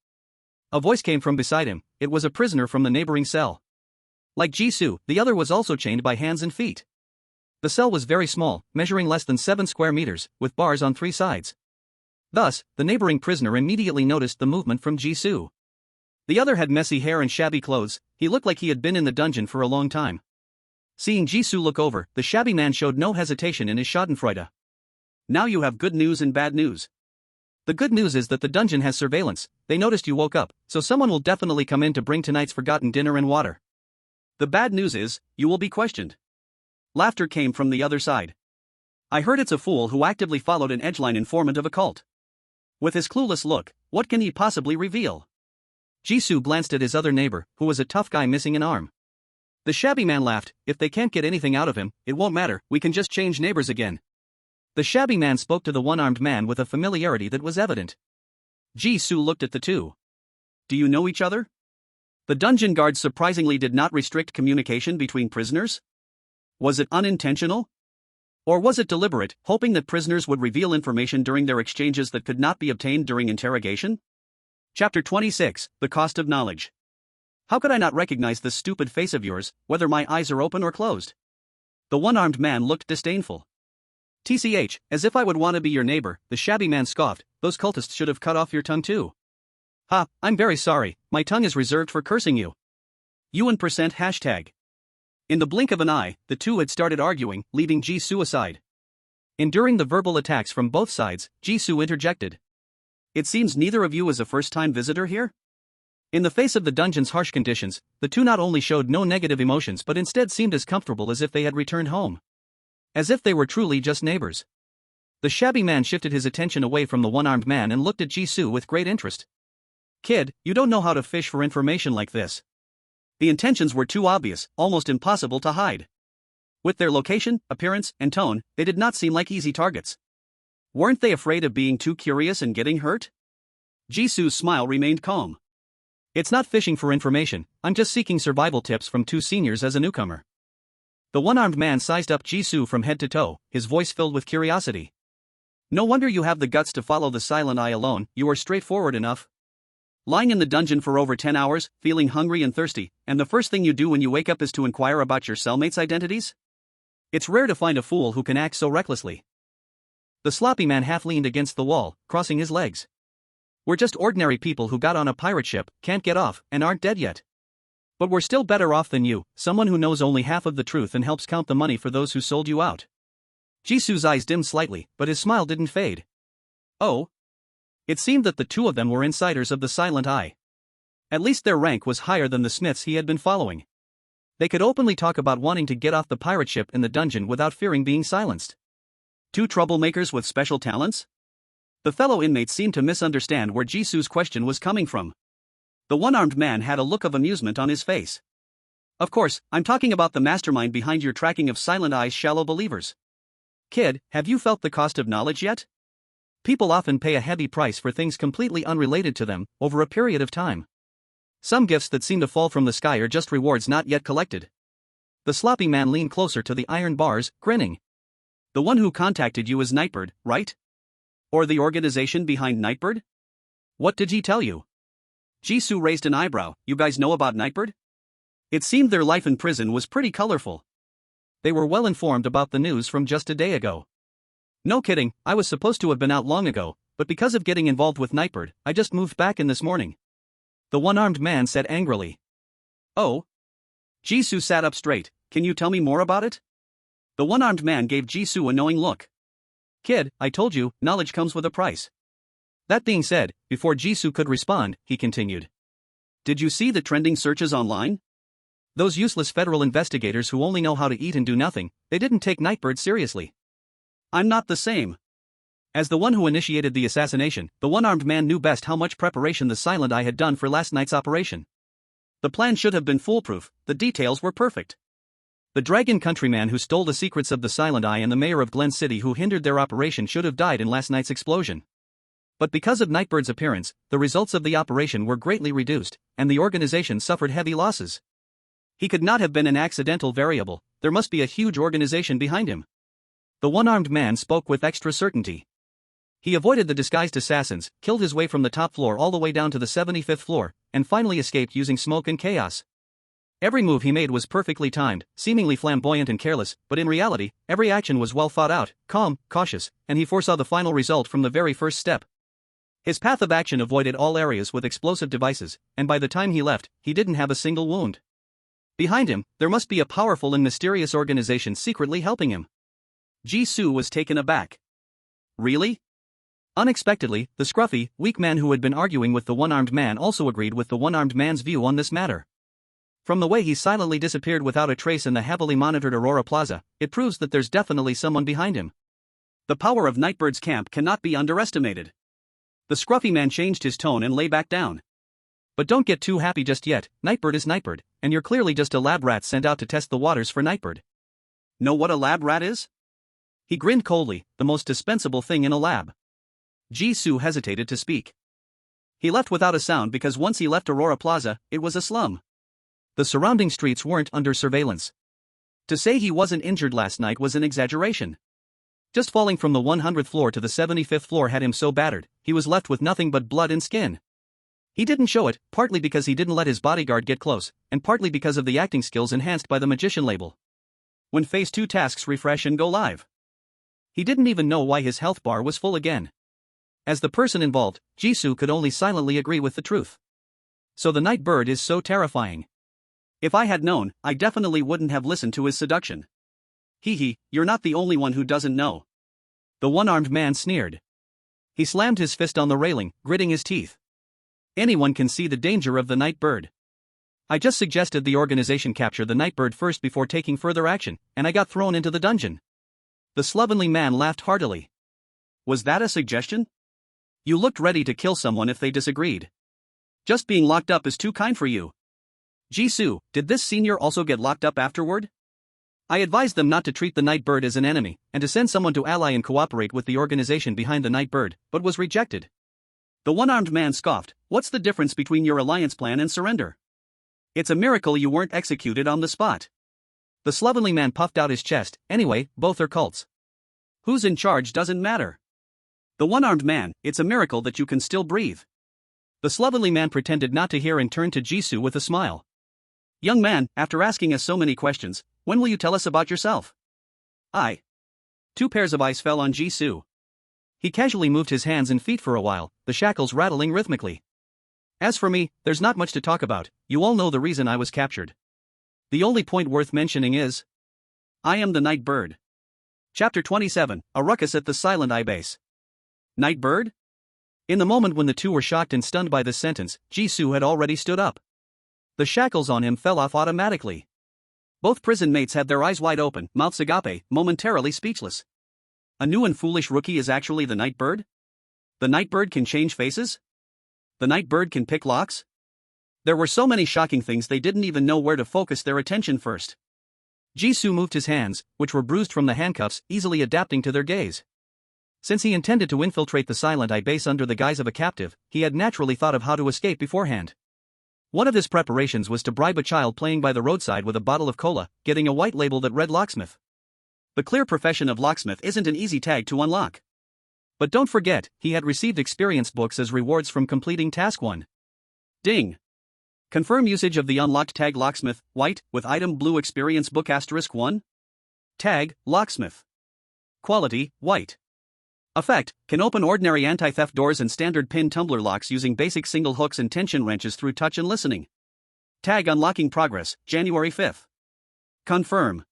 A voice came from beside him, it was a prisoner from the neighboring cell. Like Jisoo, the other was also chained by hands and feet. The cell was very small, measuring less than 7 square meters, with bars on 3 sides. Thus, the neighboring prisoner immediately noticed the movement from Jisoo. The other had messy hair and shabby clothes, he looked like he had been in the dungeon for a long time. Seeing Jisoo look over, the shabby man showed no hesitation in his schadenfreude. Now you have good news and bad news. The good news is that the dungeon has surveillance, they noticed you woke up, so someone will definitely come in to bring tonight's forgotten dinner and water. The bad news is, you will be questioned. Laughter came from the other side. I heard it's a fool who actively followed an edgeline informant of a cult. With his clueless look, what can he possibly reveal? Jisoo glanced at his other neighbor, who was a tough guy missing an arm. The shabby man laughed, if they can't get anything out of him, it won't matter, we can just change neighbors again. The shabby man spoke to the one-armed man with a familiarity that was evident. Jisoo looked at the two. Do you know each other? The dungeon guards surprisingly did not restrict communication between prisoners. Was it unintentional? Or was it deliberate, hoping that prisoners would reveal information during their exchanges that could not be obtained during interrogation? Chapter 26, The Cost of Knowledge. How could I not recognize this stupid face of yours, whether my eyes are open or closed? The one-armed man looked disdainful. TCH, as if I would want to be your neighbor, the shabby man scoffed, those cultists should have cut off your tongue too. Ha, I'm very sorry, my tongue is reserved for cursing you. UN percent hashtag. In the blink of an eye, the two had started arguing, leaving Jisoo aside. Enduring the verbal attacks from both sides, Jisoo interjected. It seems neither of you is a first-time visitor here? In the face of the dungeon's harsh conditions, the two not only showed no negative emotions but instead seemed as comfortable as if they had returned home. As if they were truly just neighbors. The shabby man shifted his attention away from the one-armed man and looked at Jisoo with great interest. Kid, you don't know how to fish for information like this. The intentions were too obvious, almost impossible to hide. With their location, appearance, and tone, they did not seem like easy targets. Weren't they afraid of being too curious and getting hurt? Jisoo's smile remained calm. It's not fishing for information, I'm just seeking survival tips from two seniors as a newcomer. The one-armed man sized up Jisoo from head to toe, his voice filled with curiosity. No wonder you have the guts to follow the Silent Eye alone, you are straightforward enough. Lying in the dungeon for over 10 hours, feeling hungry and thirsty, and the first thing you do when you wake up is to inquire about your cellmates' identities? It's rare to find a fool who can act so recklessly. The sloppy man half leaned against the wall, crossing his legs. We're just ordinary people who got on a pirate ship, can't get off, and aren't dead yet. But we're still better off than you, someone who knows only half of the truth and helps count the money for those who sold you out. Jisoo's eyes dimmed slightly, but his smile didn't fade. Oh? It seemed that the two of them were insiders of the Silent Eye. At least their rank was higher than the Smiths he had been following. They could openly talk about wanting to get off the pirate ship in the dungeon without fearing being silenced. Two troublemakers with special talents? The fellow inmates seemed to misunderstand where Jisoo's question was coming from. The one-armed man had a look of amusement on his face. Of course, I'm talking about the mastermind behind your tracking of Silent Eye's shallow believers. Kid, have you felt the cost of knowledge yet? People often pay a heavy price for things completely unrelated to them, over a period of time. Some gifts that seem to fall from the sky are just rewards not yet collected. The sloppy man leaned closer to the iron bars, grinning. The one who contacted you is Nightbird, right? Or the organization behind Nightbird? What did he tell you? Jisoo raised an eyebrow, you guys know about Nightbird? It seemed their life in prison was pretty colorful. They were well informed about the news from just a day ago. No kidding, I was supposed to have been out long ago, but because of getting involved with Nightbird, I just moved back in this morning. The one-armed man said angrily. Oh? Jisoo sat up straight. Can you tell me more about it? The one-armed man gave Jisoo a knowing look. Kid, I told you, knowledge comes with a price. That being said, before Jisoo could respond, he continued. Did you see the trending searches online? Those useless federal investigators who only know how to eat and do nothing, they didn't take Nightbird seriously. I'm not the same. As the one who initiated the assassination, the one-armed man knew best how much preparation the Silent Eye had done for last night's operation. The plan should have been foolproof, the details were perfect. The Dragon Countryman who stole the secrets of the Silent Eye and the mayor of Glen City who hindered their operation should have died in last night's explosion. But because of Nightbird's appearance, the results of the operation were greatly reduced, and the organization suffered heavy losses. He could not have been an accidental variable, there must be a huge organization behind him. The one-armed man spoke with extra certainty. He avoided the disguised assassins, killed his way from the top floor all the way down to the 75th floor, and finally escaped using smoke and chaos. Every move he made was perfectly timed, seemingly flamboyant and careless, but in reality, every action was well thought out, calm, cautious, and he foresaw the final result from the very first step. His path of action avoided all areas with explosive devices, and by the time he left, he didn't have a single wound. Behind him, there must be a powerful and mysterious organization secretly helping him. Jisoo was taken aback. Really? Unexpectedly, the scruffy, weak man who had been arguing with the one-armed man also agreed with the one-armed man's view on this matter. From the way he silently disappeared without a trace in the heavily monitored Aurora Plaza, it proves that there's definitely someone behind him. The power of Nightbird's camp cannot be underestimated. The scruffy man changed his tone and lay back down. But don't get too happy just yet, Nightbird is Nightbird, and you're clearly just a lab rat sent out to test the waters for Nightbird. Know what a lab rat is? He grinned coldly, the most dispensable thing in a lab. Jisoo hesitated to speak. He left without a sound because once he left Aurora Plaza, it was a slum. The surrounding streets weren't under surveillance. To say he wasn't injured last night was an exaggeration. Just falling from the 100th floor to the 75th floor had him so battered, he was left with nothing but blood and skin. He didn't show it, partly because he didn't let his bodyguard get close, and partly because of the acting skills enhanced by the magician label. When Phase 2 tasks refresh and go live. He didn't even know why his health bar was full again. As the person involved, Jisoo could only silently agree with the truth. So the Nightbird is so terrifying. If I had known, I definitely wouldn't have listened to his seduction. Hee, you're not the only one who doesn't know. The one-armed man sneered. He slammed his fist on the railing, gritting his teeth. Anyone can see the danger of the Nightbird. I just suggested the organization capture the Nightbird first before taking further action, and I got thrown into the dungeon. The slovenly man laughed heartily. Was that a suggestion? You looked ready to kill someone if they disagreed. Just being locked up is too kind for you. Jisoo, did this senior also get locked up afterward? I advised them not to treat the Nightbird as an enemy, and to send someone to ally and cooperate with the organization behind the Nightbird, but was rejected. The one-armed man scoffed. What's the difference between your alliance plan and surrender? It's a miracle you weren't executed on the spot. The slovenly man puffed out his chest. Anyway, both are cults. Who's in charge doesn't matter. The one-armed man, it's a miracle that you can still breathe. The slovenly man pretended not to hear and turned to Jisoo with a smile. Young man, after asking us so many questions, when will you tell us about yourself? I. 2 pairs of eyes fell on Jisoo. He casually moved his hands and feet for a while, the shackles rattling rhythmically. As for me, there's not much to talk about, you all know the reason I was captured. The only point worth mentioning is, I am the Nightbird. Chapter 27, A Ruckus at the Silent Eye Base. Nightbird? In the moment when the two were shocked and stunned by this sentence, Jisoo had already stood up. The shackles on him fell off automatically. Both prison mates had their eyes wide open, mouths agape, momentarily speechless. A new and foolish rookie is actually the Nightbird? The Nightbird can change faces? The Nightbird can pick locks? There were so many shocking things they didn't even know where to focus their attention first. Jisoo moved his hands, which were bruised from the handcuffs, easily adapting to their gaze. Since he intended to infiltrate the Silent Eye base under the guise of a captive, he had naturally thought of how to escape beforehand. One of his preparations was to bribe a child playing by the roadside with a bottle of cola, getting a white label that read locksmith. The clear profession of locksmith isn't an easy tag to unlock. But don't forget, he had received experience books as rewards from completing task 1. Ding. Confirm usage of the unlocked tag locksmith, white, with item blue experience book *1. Tag, locksmith. Quality, white. Effect, can open ordinary anti-theft doors and standard pin tumbler locks using basic single hooks and tension wrenches through touch and listening. Tag unlocking progress, January 5th. Confirm.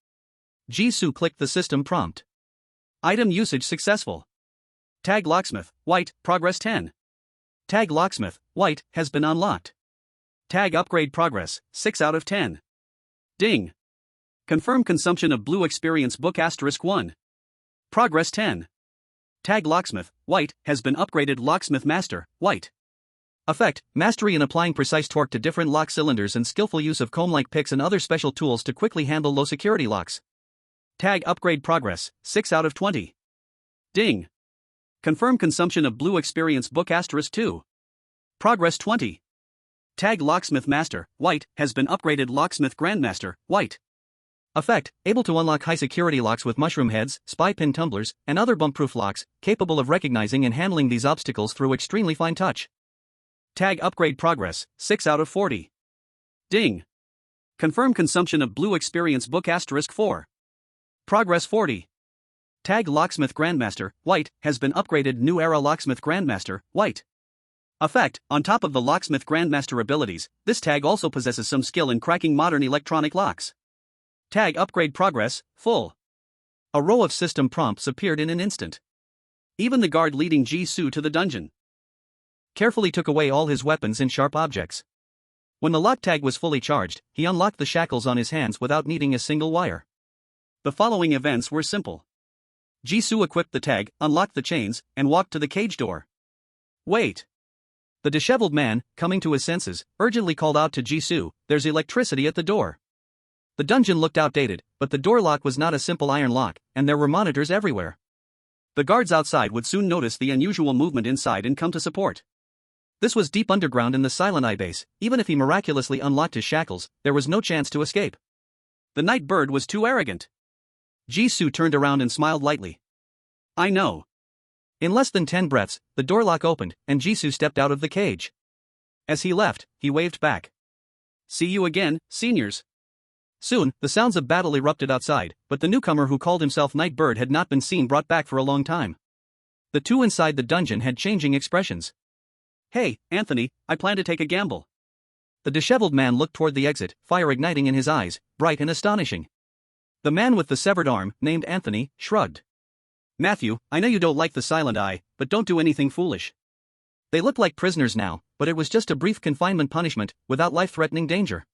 Jisoo clicked the system prompt. Item usage successful. Tag locksmith, white, progress 10. Tag locksmith, white, has been unlocked. Tag upgrade progress, 6 out of 10. Ding. Confirm consumption of blue experience book *1. Progress 10. Tag locksmith, white, has been upgraded locksmith master, white. Effect, mastery in applying precise torque to different lock cylinders and skillful use of comb-like picks and other special tools to quickly handle low security locks. Tag upgrade progress, 6 out of 20. Ding. Confirm consumption of blue experience book *2. Progress 20. Tag locksmith master, white, has been upgraded locksmith grandmaster, white. Effect, able to unlock high security locks with mushroom heads, spy pin tumblers, and other bump-proof locks, capable of recognizing and handling these obstacles through extremely fine touch. Tag upgrade progress, 6 out of 40. Ding. Confirm consumption of blue experience book *4. Progress 40. Tag locksmith grandmaster, white, has been upgraded new era locksmith grandmaster, white. Effect, on top of the locksmith grandmaster abilities, this tag also possesses some skill in cracking modern electronic locks. Tag upgrade progress, full. A row of system prompts appeared in an instant. Even the guard leading Jisoo to the dungeon carefully took away all his weapons and sharp objects. When the lock tag was fully charged, he unlocked the shackles on his hands without needing a single wire. The following events were simple. Jisoo equipped the tag, unlocked the chains, and walked to the cage door. Wait. The disheveled man, coming to his senses, urgently called out to Jisoo, "There's electricity at the door." The dungeon looked outdated, but the door lock was not a simple iron lock, and there were monitors everywhere. The guards outside would soon notice the unusual movement inside and come to support. This was deep underground in the Silent Eye base. Even if he miraculously unlocked his shackles, there was no chance to escape. The night bird was too arrogant. Jisoo turned around and smiled lightly. "I know." In less than 10 breaths, the door lock opened, and Jisoo stepped out of the cage. As he left, he waved back. "See you again, seniors." Soon, the sounds of battle erupted outside, but the newcomer who called himself Nightbird had not been seen brought back for a long time. The two inside the dungeon had changing expressions. "Hey, Anthony, I plan to take a gamble." The disheveled man looked toward the exit, fire igniting in his eyes, bright and astonishing. The man with the severed arm, named Anthony, shrugged. "Matthew, I know you don't like the Silent Eye, but don't do anything foolish. They look like prisoners now, but it was just a brief confinement punishment, without life-threatening danger.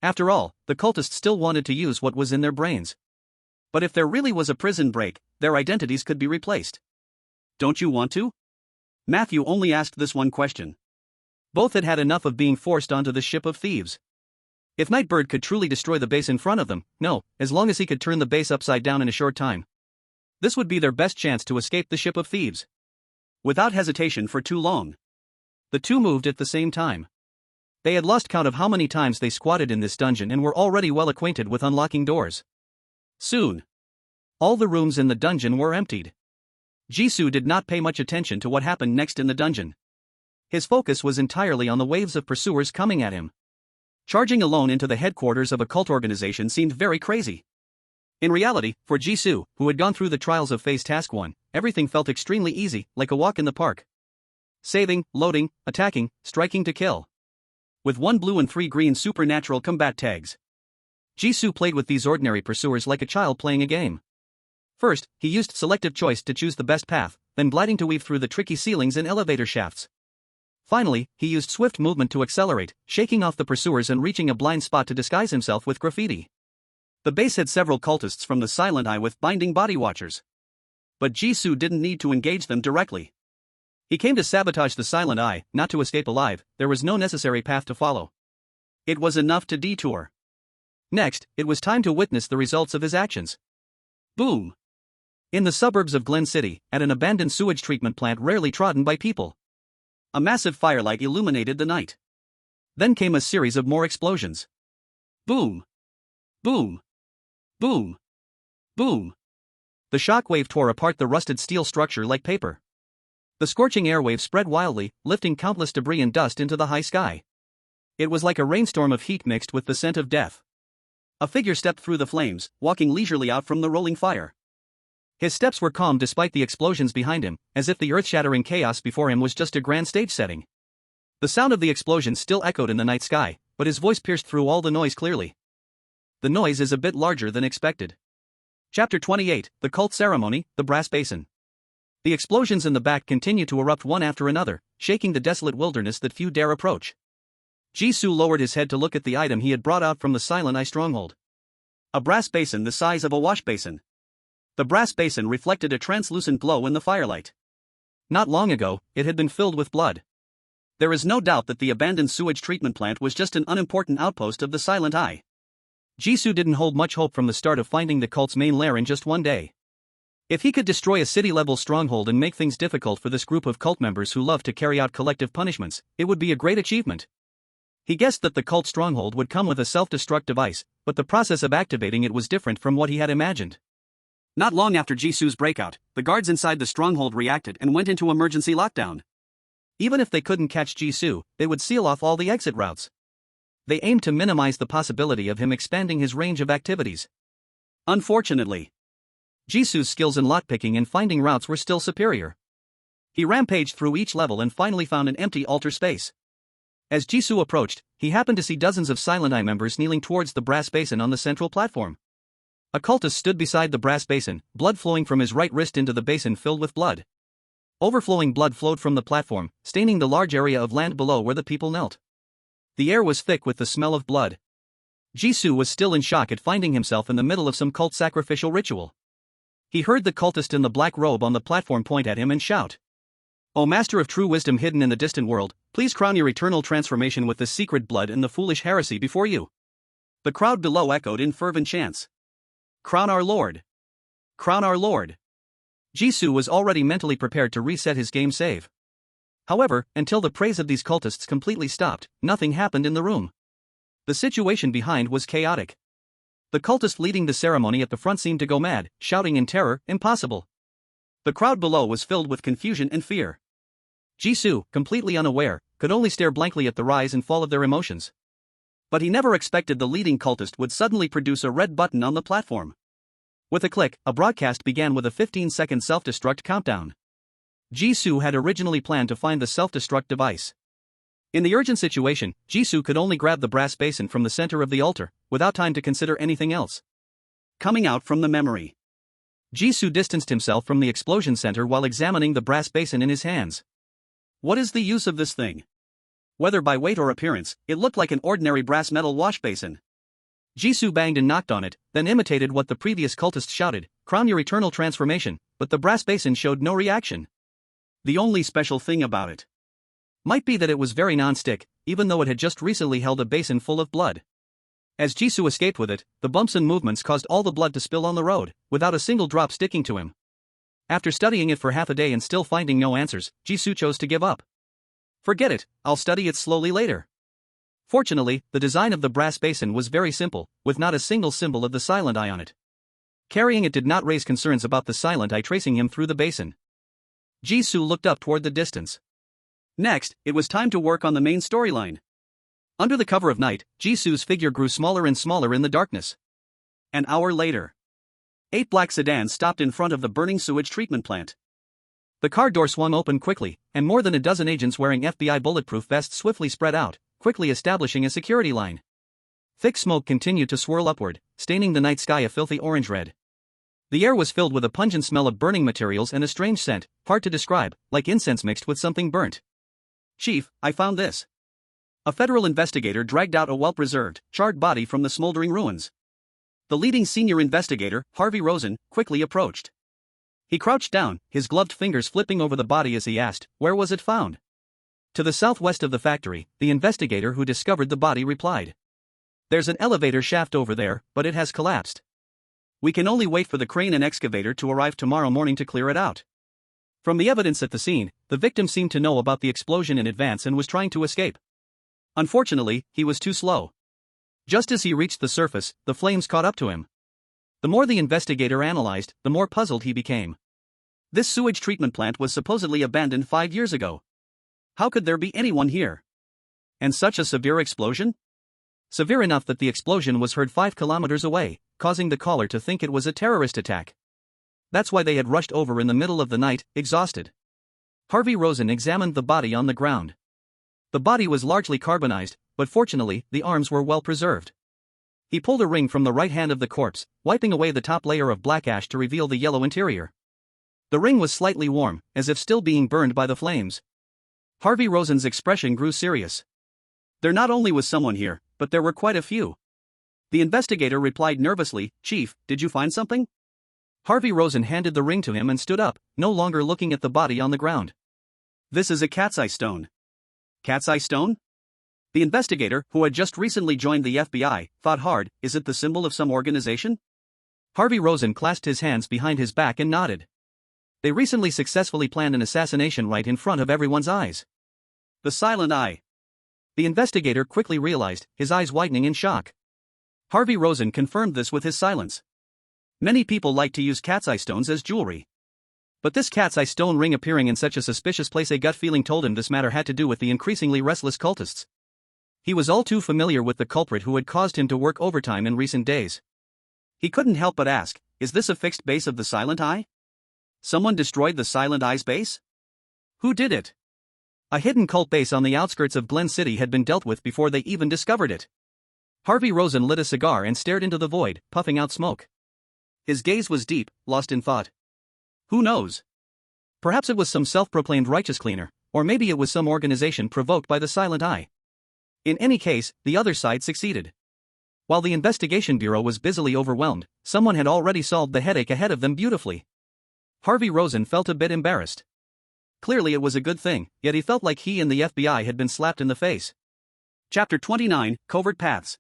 After all, the cultists still wanted to use what was in their brains. But if there really was a prison break, their identities could be replaced. Don't you want to?" Matthew only asked this one question. Both had had enough of being forced onto the ship of thieves. If Nightbird could truly destroy the base in front of them, no, as long as he could turn the base upside down in a short time. This would be their best chance to escape the ship of thieves. Without hesitation for too long, the two moved at the same time. They had lost count of how many times they squatted in this dungeon and were already well acquainted with unlocking doors. Soon, all the rooms in the dungeon were emptied. Jisoo did not pay much attention to what happened next in the dungeon. His focus was entirely on the waves of pursuers coming at him. Charging alone into the headquarters of a cult organization seemed very crazy. In reality, for Jisoo, who had gone through the trials of Phase Task 1, everything felt extremely easy, like a walk in the park. Saving, loading, attacking, striking to kill. With 1 blue and 3 green supernatural combat tags. Jisoo played with these ordinary pursuers like a child playing a game. First, he used selective choice to choose the best path, then gliding to weave through the tricky ceilings and elevator shafts. Finally, he used swift movement to accelerate, shaking off the pursuers and reaching a blind spot to disguise himself with graffiti. The base had several cultists from the Silent Eye with binding body watchers. But Jisoo didn't need to engage them directly. He came to sabotage the Silent Eye, not to escape alive. There was no necessary path to follow. It was enough to detour. Next, it was time to witness the results of his actions. Boom! In the suburbs of Glen City, at an abandoned sewage treatment plant rarely trodden by people, a massive firelight illuminated the night. Then came a series of more explosions. Boom! Boom! Boom! Boom! The shockwave tore apart the rusted steel structure like paper. The scorching airwave spread wildly, lifting countless debris and dust into the high sky. It was like a rainstorm of heat mixed with the scent of death. A figure stepped through the flames, walking leisurely out from the rolling fire. His steps were calm despite the explosions behind him, as if the earth-shattering chaos before him was just a grand stage setting. The sound of the explosion still echoed in the night sky, but his voice pierced through all the noise clearly. The noise is a bit larger than expected. Chapter 28, The Cult Ceremony, The Brass Basin. The explosions in the back continue to erupt one after another, shaking the desolate wilderness that few dare approach. Jisoo lowered his head to look at the item he had brought out from the Silent Eye stronghold. A brass basin the size of a wash basin. The brass basin reflected a translucent glow in the firelight. Not long ago, it had been filled with blood. There is no doubt that the abandoned sewage treatment plant was just an unimportant outpost of the Silent Eye. Jisoo didn't hold much hope from the start of finding the cult's main lair in just one day. If he could destroy a city-level stronghold and make things difficult for this group of cult members who love to carry out collective punishments, it would be a great achievement. He guessed that the cult stronghold would come with a self-destruct device, but the process of activating it was different from what he had imagined. Not long after Jisoo's breakout, the guards inside the stronghold reacted and went into emergency lockdown. Even if they couldn't catch Jisoo, they would seal off all the exit routes. They aimed to minimize the possibility of him expanding his range of activities. Unfortunately, Jisoo's skills in lockpicking and finding routes were still superior. He rampaged through each level and finally found an empty altar space. As Jisoo approached, he happened to see dozens of Silent Eye members kneeling towards the brass basin on the central platform. A cultist stood beside the brass basin, blood flowing from his right wrist into the basin filled with blood. Overflowing blood flowed from the platform, staining the large area of land below where the people knelt. The air was thick with the smell of blood. Jisoo was still in shock at finding himself in the middle of some cult sacrificial ritual. He heard the cultist in the black robe on the platform point at him and shout, "O master of true wisdom hidden in the distant world, please crown your eternal transformation with the secret blood and the foolish heresy before you." The crowd below echoed in fervent chants. "Crown our Lord! Crown our Lord!" Jisoo was already mentally prepared to reset his game save. However, until the praise of these cultists completely stopped, nothing happened in the room. The situation behind was chaotic. The cultist leading the ceremony at the front seemed to go mad, shouting in terror, "Impossible!" The crowd below was filled with confusion and fear. Jisoo, completely unaware, could only stare blankly at the rise and fall of their emotions. But he never expected the leading cultist would suddenly produce a red button on the platform. With a click, a broadcast began with a 15-second self-destruct countdown. Jisoo had originally planned to find the self-destruct device. In the urgent situation, Jisoo could only grab the brass basin from the center of the altar, without time to consider anything else. Coming out from the memory, Jisoo distanced himself from the explosion center while examining the brass basin in his hands. What is the use of this thing? Whether by weight or appearance, it looked like an ordinary brass metal wash basin. Jisoo banged and knocked on it, then imitated what the previous cultist shouted, "Crown your eternal transformation," but the brass basin showed no reaction. The only special thing about it might be that it was very non-stick, even though it had just recently held a basin full of blood. As Jisoo escaped with it, the bumps and movements caused all the blood to spill on the road, without a single drop sticking to him. After studying it for half a day and still finding no answers, Jisoo chose to give up. "Forget it, I'll study it slowly later." Fortunately, the design of the brass basin was very simple, with not a single symbol of the Silent Eye on it. Carrying it did not raise concerns about the Silent Eye tracing him through the basin. Jisoo looked up toward the distance. Next, it was time to work on the main storyline. Under the cover of night, Jisoo's figure grew smaller and smaller in the darkness. An hour later, 8 black sedans stopped in front of the burning sewage treatment plant. The car door swung open quickly, and more than a dozen agents wearing FBI bulletproof vests swiftly spread out, quickly establishing a security line. Thick smoke continued to swirl upward, staining the night sky a filthy orange-red. The air was filled with a pungent smell of burning materials and a strange scent, hard to describe, like incense mixed with something burnt. "Chief, I found this." A federal investigator dragged out a well-preserved, charred body from the smoldering ruins. The leading senior investigator, Harvey Rosen, quickly approached. He crouched down, his gloved fingers flipping over the body as he asked, "Where was it found?" To the southwest of the factory, the investigator who discovered the body replied, "There's an elevator shaft over there, but it has collapsed. We can only wait for the crane and excavator to arrive tomorrow morning to clear it out." From the evidence at the scene, the victim seemed to know about the explosion in advance and was trying to escape. Unfortunately, he was too slow. Just as he reached the surface, the flames caught up to him. The more the investigator analyzed, the more puzzled he became. This sewage treatment plant was supposedly abandoned 5 years ago. How could there be anyone here? And such a severe explosion? Severe enough that the explosion was heard 5 kilometers away, causing the caller to think it was a terrorist attack. That's why they had rushed over in the middle of the night, exhausted. Harvey Rosen examined the body on the ground. The body was largely carbonized, but fortunately, the arms were well preserved. He pulled a ring from the right hand of the corpse, wiping away the top layer of black ash to reveal the yellow interior. The ring was slightly warm, as if still being burned by the flames. Harvey Rosen's expression grew serious. There not only was someone here, but there were quite a few. The investigator replied nervously, "Chief, did you find something?" Harvey Rosen handed the ring to him and stood up, no longer looking at the body on the ground. "This is a cat's eye stone." "Cat's eye stone?" The investigator, who had just recently joined the FBI, thought hard. "Is it the symbol of some organization?" Harvey Rosen clasped his hands behind his back and nodded. They recently successfully planned an assassination right in front of everyone's eyes. The Silent Eye. The investigator quickly realized, his eyes widening in shock. Harvey Rosen confirmed this with his silence. Many people like to use cat's eye stones as jewelry. But this cat's eye stone ring appearing in such a suspicious place, a gut feeling told him this matter had to do with the increasingly restless cultists. He was all too familiar with the culprit who had caused him to work overtime in recent days. He couldn't help but ask, is this a fixed base of the Silent Eye? Someone destroyed the Silent Eye's base? Who did it? A hidden cult base on the outskirts of Glen City had been dealt with before they even discovered it. Harvey Rosen lit a cigar and stared into the void, puffing out smoke. His gaze was deep, lost in thought. Who knows? Perhaps it was some self-proclaimed righteous cleaner, or maybe it was some organization provoked by the Silent Eye. In any case, the other side succeeded. While the investigation bureau was busily overwhelmed, someone had already solved the headache ahead of them beautifully. Harvey Rosen felt a bit embarrassed. Clearly it was a good thing, yet he felt like he and the FBI had been slapped in the face. Chapter 29, Covert Paths.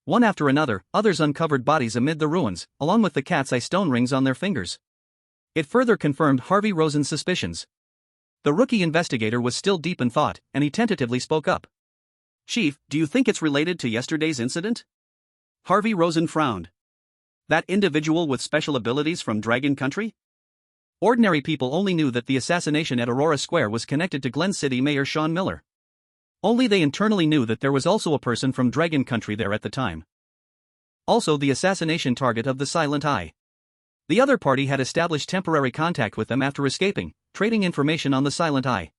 One after another, others uncovered bodies amid the ruins, along with the cat's eye stone rings on their fingers. It further confirmed Harvey Rosen's suspicions. The rookie investigator was still deep in thought, and he tentatively spoke up. "Chief, do you think it's related to yesterday's incident?" Harvey Rosen frowned. That individual with special abilities from Dragon Country? Ordinary people only knew that the assassination at Aurora Square was connected to Glen City Mayor Sean Miller. Only they internally knew that there was also a person from Dragon Country there at the time. Also the assassination target of the Silent Eye. The other party had established temporary contact with them after escaping, trading information on the Silent Eye.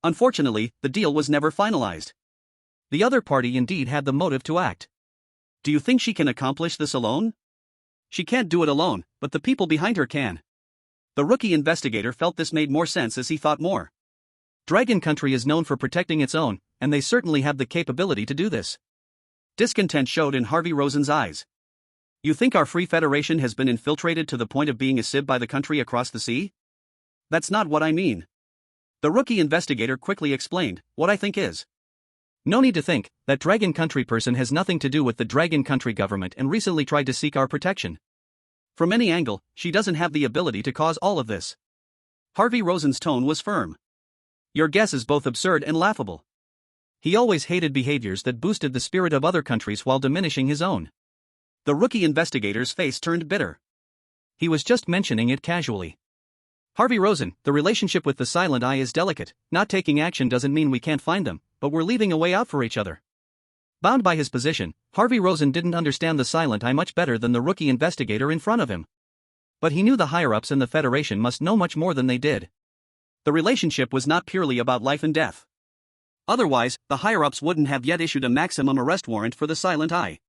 Unfortunately, the deal was never finalized. The other party indeed had the motive to act. Do you think she can accomplish this alone? She can't do it alone, but the people behind her can. The rookie investigator felt this made more sense as he thought more. Dragon Country is known for protecting its own, and they certainly have the capability to do this. Discontent showed in Harvey Rosen's eyes. You think our Free Federation has been infiltrated to the point of being a sieve by the country across the sea? That's not what I mean. The rookie investigator quickly explained, what I think is. No need to think, that Dragon Country person has nothing to do with the Dragon Country government and recently tried to seek our protection. From any angle, she doesn't have the ability to cause all of this. Harvey Rosen's tone was firm. Your guess is both absurd and laughable. He always hated behaviors that boosted the spirit of other countries while diminishing his own. The rookie investigator's face turned bitter. He was just mentioning it casually. Harvey Rosen, the relationship with the Silent Eye is delicate. Not taking action doesn't mean we can't find them, but we're leaving a way out for each other. Bound by his position, Harvey Rosen didn't understand the Silent Eye much better than the rookie investigator in front of him. But he knew the higher-ups in the Federation must know much more than they did. The relationship was not purely about life and death. Otherwise, the higher-ups wouldn't have yet issued a maximum arrest warrant for the Silent Eye.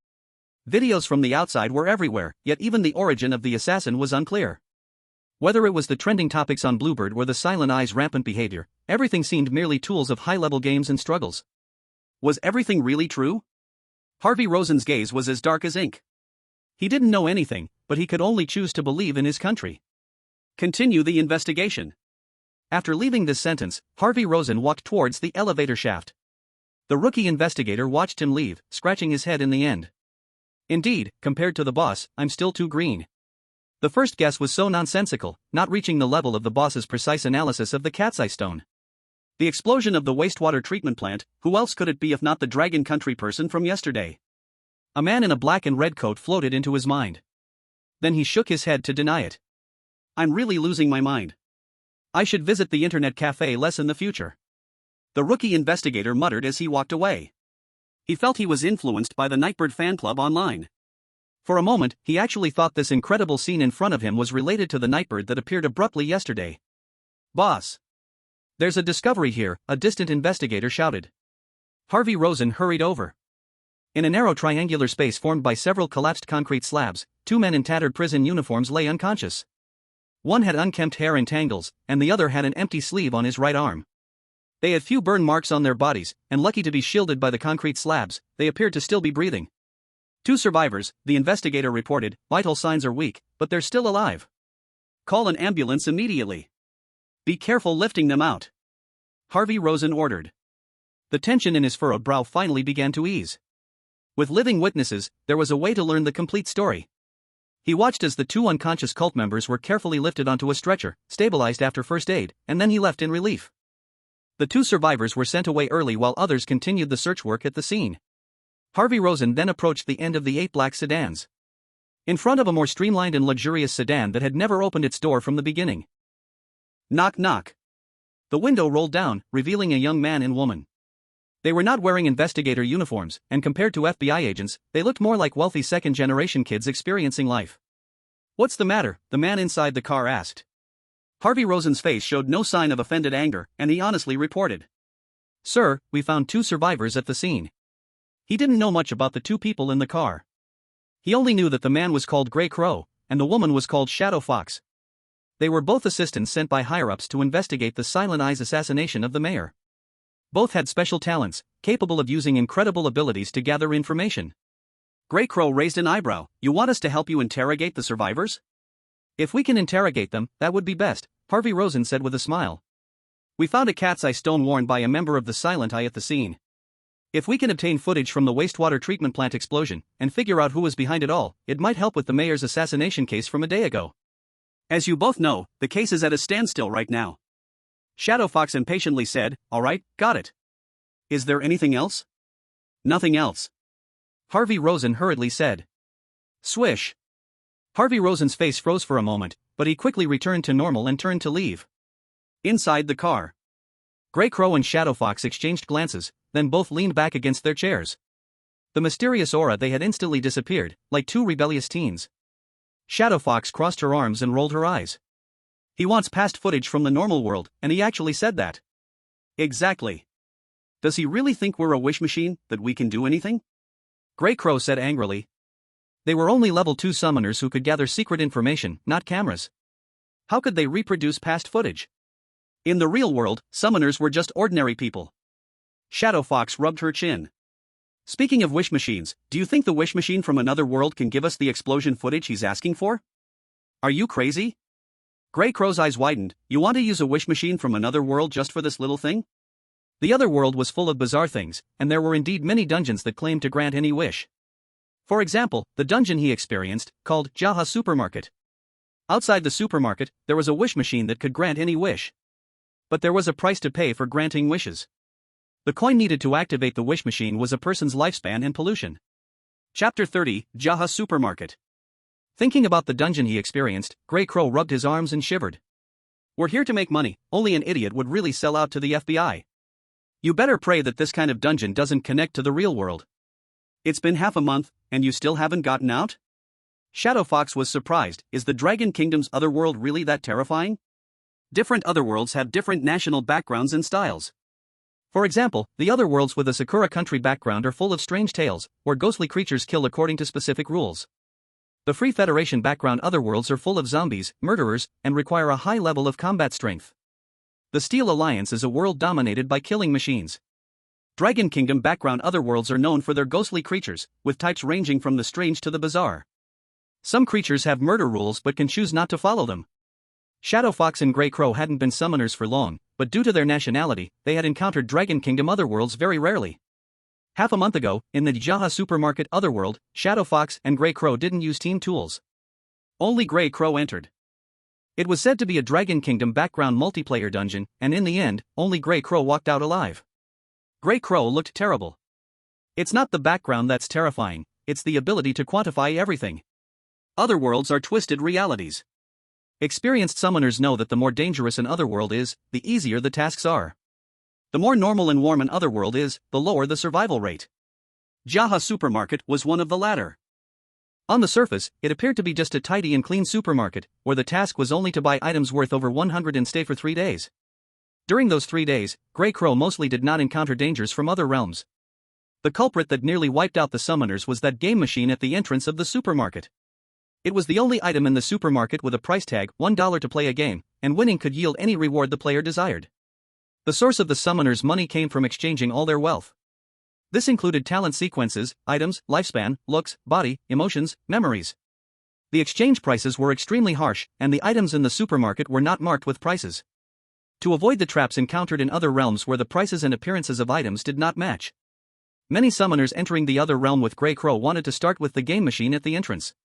Videos from the outside were everywhere, yet even the origin of the assassin was unclear. Whether it was the trending topics on Bluebird or the Silent Eye's rampant behavior, everything seemed merely tools of high-level games and struggles. Was everything really true? Harvey Rosen's gaze was as dark as ink. He didn't know anything, but he could only choose to believe in his country. Continue the investigation. After leaving this sentence, Harvey Rosen walked towards the elevator shaft. The rookie investigator watched him leave, scratching his head in the end. Indeed, compared to the boss, I'm still too green. The first guess was so nonsensical, not reaching the level of the boss's precise analysis of the cat's eye stone. The explosion of the wastewater treatment plant, who else could it be if not the Dragon Country person from yesterday? A man in a black and red coat floated into his mind. Then he shook his head to deny it. I'm really losing my mind. I should visit the internet cafe less in the future. the rookie investigator muttered as he walked away. He felt he was influenced by the Nightbird fan club online. For a moment, he actually thought this incredible scene in front of him was related to the Nightbird that appeared abruptly yesterday. "Boss! There's a discovery here," a distant investigator shouted. Harvey Rosen hurried over. In a narrow triangular space formed by several collapsed concrete slabs, two men in tattered prison uniforms lay unconscious. One had unkempt hair in tangles, and the other had an empty sleeve on his right arm. They had few burn marks on their bodies, and lucky to be shielded by the concrete slabs, they appeared to still be breathing. "Two survivors," the investigator reported, "vital signs are weak, but they're still alive. Call an ambulance immediately. Be careful lifting them out," Harvey Rosen ordered. The tension in his furrowed brow finally began to ease. With living witnesses, there was a way to learn the complete story. He watched as the two unconscious cult members were carefully lifted onto a stretcher, stabilized after first aid, and then he left in relief. The two survivors were sent away early while others continued the search work at the scene. Harvey Rosen then approached the end of the 8 black sedans. In front of a more streamlined and luxurious sedan that had never opened its door from the beginning. Knock knock. The window rolled down, revealing a young man and woman. They were not wearing investigator uniforms, and compared to FBI agents, they looked more like wealthy second-generation kids experiencing life. "What's the matter?" the man inside the car asked. Harvey Rosen's face showed no sign of offended anger, and he honestly reported. "Sir, we found two survivors at the scene." He didn't know much about the two people in the car. He only knew that the man was called Grey Crow, and the woman was called Shadow Fox. They were both assistants sent by higher-ups to investigate the Silent Eyes assassination of the mayor. Both had special talents, capable of using incredible abilities to gather information. Grey Crow raised an eyebrow. "You want us to help you interrogate the survivors?" "If we can interrogate them, that would be best," Harvey Rosen said with a smile. "We found a cat's eye stone worn by a member of the Silent Eye at the scene. If we can obtain footage from the wastewater treatment plant explosion, and figure out who was behind it all, it might help with the mayor's assassination case from a day ago. As you both know, the case is at a standstill right now." Shadow Fox impatiently said, "All right, got it. Is there anything else?" "Nothing else," Harvey Rosen hurriedly said. Swish. Harvey Rosen's face froze for a moment, but he quickly returned to normal and turned to leave. Inside the car, Grey Crow and Shadow Fox exchanged glances, then both leaned back against their chairs. The mysterious aura they had instantly disappeared, like two rebellious teens. Shadow Fox crossed her arms and rolled her eyes. "He wants past footage from the normal world, and he actually said that." "Exactly. Does he really think we're a wish machine, that we can do anything?" Grey Crow said angrily. They were only level 2 summoners who could gather secret information, not cameras. How could they reproduce past footage? In the real world, summoners were just ordinary people. Shadow Fox rubbed her chin. "Speaking of wish machines, do you think the wish machine from another world can give us the explosion footage he's asking for?" "Are you crazy?" Grey Crow's eyes widened. "You want to use a wish machine from another world just for this little thing?" The other world was full of bizarre things, and there were indeed many dungeons that claimed to grant any wish. For example, the dungeon he experienced, called Jaha Supermarket. Outside the supermarket, there was a wish machine that could grant any wish. But there was a price to pay for granting wishes. The coin needed to activate the wish machine was a person's lifespan and pollution. Chapter 30, Jaha Supermarket. Thinking about the dungeon he experienced, Grey Crow rubbed his arms and shivered. "We're here to make money, only an idiot would really sell out to the FBI. You better pray that this kind of dungeon doesn't connect to the real world. It's been half a month, and you still haven't gotten out?" Shadow Fox was surprised. Is the Dragon Kingdom's otherworld really that terrifying? Different otherworlds have different national backgrounds and styles. For example, the otherworlds with a Sakura country background are full of strange tales, where ghostly creatures kill according to specific rules. The Free Federation background otherworlds are full of zombies, murderers, and require a high level of combat strength. The Steel Alliance is a world dominated by killing machines. Dragon Kingdom background otherworlds are known for their ghostly creatures, with types ranging from the strange to the bizarre. Some creatures have murder rules but can choose not to follow them. Shadow Fox and Grey Crow hadn't been summoners for long, but due to their nationality, they had encountered Dragon Kingdom otherworlds very rarely. Half a month ago, in the Jaha Supermarket otherworld, Shadow Fox and Grey Crow didn't use team tools. Only Grey Crow entered. It was said to be a Dragon Kingdom background multiplayer dungeon, and in the end, only Grey Crow walked out alive. Grey Crow looked terrible. It's not the background that's terrifying, it's the ability to quantify everything. Otherworlds are twisted realities. Experienced summoners know that the more dangerous an otherworld is, the easier the tasks are. The more normal and warm an otherworld is, the lower the survival rate. Jaha Supermarket was one of the latter. On the surface, it appeared to be just a tidy and clean supermarket, where the task was only to buy items worth over 100 and stay for 3 days. During those 3 days, Grey Crow mostly did not encounter dangers from other realms. The culprit that nearly wiped out the summoners was that game machine at the entrance of the supermarket. It was the only item in the supermarket with a price tag, $1 to play a game, and winning could yield any reward the player desired. The source of the summoners' money came from exchanging all their wealth. This included talent sequences, items, lifespan, looks, body, emotions, memories. The exchange prices were extremely harsh, and the items in the supermarket were not marked with prices. To avoid the traps encountered in other realms where the prices and appearances of items did not match. Many summoners entering the other realm with Grey Crow wanted to start with the game machine at the entrance.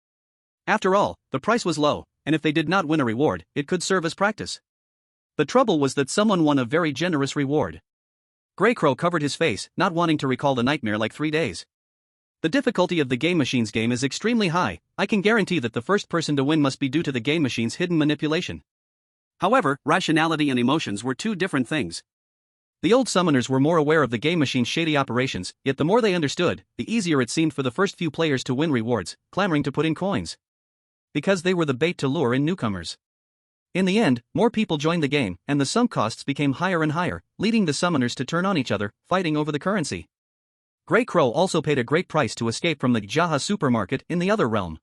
After all, the price was low, and if they did not win a reward, it could serve as practice. The trouble was that someone won a very generous reward. Grey Crow covered his face, not wanting to recall the nightmare like 3 days. The difficulty of the game machine's game is extremely high. I can guarantee that the first person to win must be due to the game machine's hidden manipulation. However, rationality and emotions were two different things. The old summoners were more aware of the game machine's shady operations, yet the more they understood, the easier it seemed for the first few players to win rewards, clamoring to put in coins. Because they were the bait to lure in newcomers. In the end, more people joined the game, and the sunk costs became higher and higher, leading the summoners to turn on each other, fighting over the currency. Grey Crow also paid a great price to escape from the Jaha supermarket in the other realm.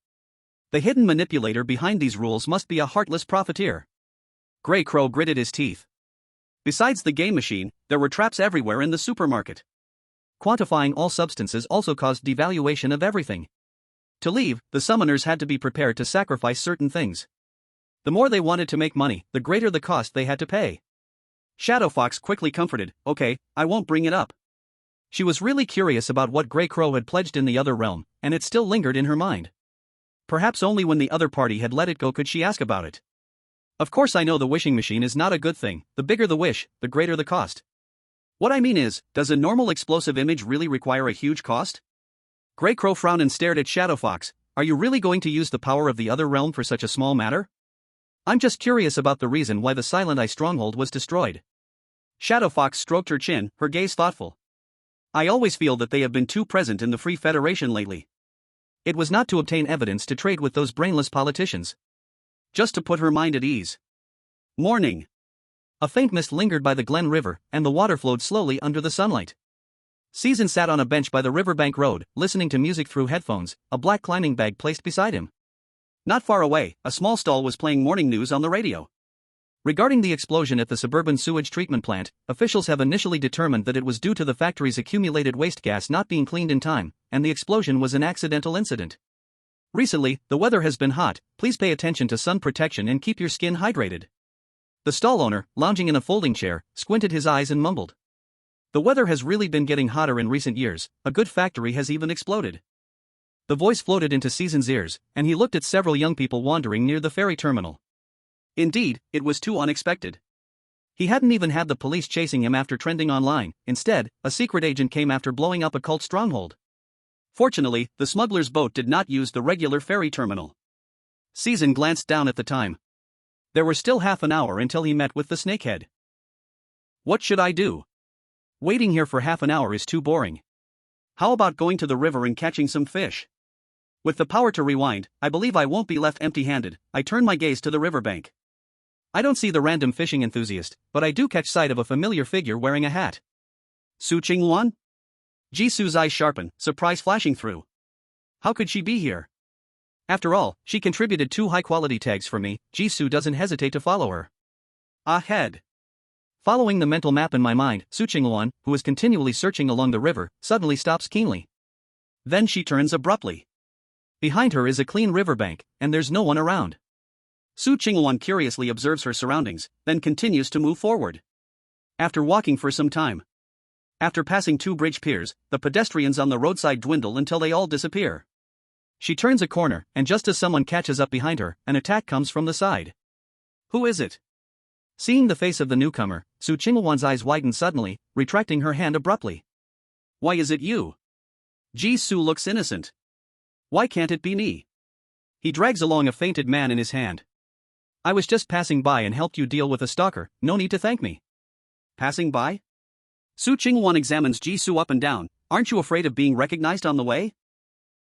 The hidden manipulator behind these rules must be a heartless profiteer. Grey Crow gritted his teeth. Besides the game machine, there were traps everywhere in the supermarket. Quantifying all substances also caused devaluation of everything. To leave, the summoners had to be prepared to sacrifice certain things. The more they wanted to make money, the greater the cost they had to pay. Shadow Fox quickly comforted, "Okay, I won't bring it up." She was really curious about what Grey Crow had pledged in the other realm, and it still lingered in her mind. Perhaps only when the other party had let it go could she ask about it. Of course I know the wishing machine is not a good thing. The bigger the wish, the greater the cost. What I mean is, does a normal explosive image really require a huge cost? Grey Crow frowned and stared at Shadow Fox. Are you really going to use the power of the other realm for such a small matter? I'm just curious about the reason why the Silent Eye stronghold was destroyed. Shadow Fox stroked her chin, her gaze thoughtful. I always feel that they have been too present in the Free Federation lately. It was not to obtain evidence to trade with those brainless politicians. Just to put her mind at ease. Morning. A faint mist lingered by the Glen River, and the water flowed slowly under the sunlight. Season sat on a bench by the riverbank road, listening to music through headphones, a black climbing bag placed beside him. Not far away, a small stall was playing morning news on the radio. Regarding the explosion at the suburban sewage treatment plant, officials have initially determined that it was due to the factory's accumulated waste gas not being cleaned in time, and the explosion was an accidental incident. Recently, the weather has been hot. Please pay attention to sun protection and keep your skin hydrated. The stall owner, lounging in a folding chair, squinted his eyes and mumbled. The weather has really been getting hotter in recent years. A good factory has even exploded. The voice floated into Season's ears, and he looked at several young people wandering near the ferry terminal. Indeed, it was too unexpected. He hadn't even had the police chasing him after trending online. Instead, a secret agent came after blowing up a cult stronghold. Fortunately, the smuggler's boat did not use the regular ferry terminal. Season glanced down at the time. There were still half an hour until he met with the snakehead. What should I do? Waiting here for half an hour is too boring. How about going to the river and catching some fish? With the power to rewind, I believe I won't be left empty-handed. I turn my gaze to the riverbank. I don't see the random fishing enthusiast, but I do catch sight of a familiar figure wearing a hat. Su Qingwan? Jisu's eyes sharpen, surprise flashing through. How could she be here? After all, she contributed 2 high-quality tags for me. Jisu doesn't hesitate to follow her. Ahead. Following the mental map in my mind, Su Qingwan, who is continually searching along the river, suddenly stops keenly. Then she turns abruptly. Behind her is a clean riverbank, and there's no one around. Su Qingwan curiously observes her surroundings, then continues to move forward. After walking for some time. After passing 2 bridge piers, the pedestrians on the roadside dwindle until they all disappear. She turns a corner, and just as someone catches up behind her, an attack comes from the side. Who is it? Seeing the face of the newcomer, Su Qingwan's eyes widen suddenly, retracting her hand abruptly. Why is it you? Jisu looks innocent. Why can't it be me? He drags along a fainted man in his hand. I was just passing by and helped you deal with a stalker, no need to thank me. Passing by? Su Qingwan examines Jisoo up and down. Aren't you afraid of being recognized on the way?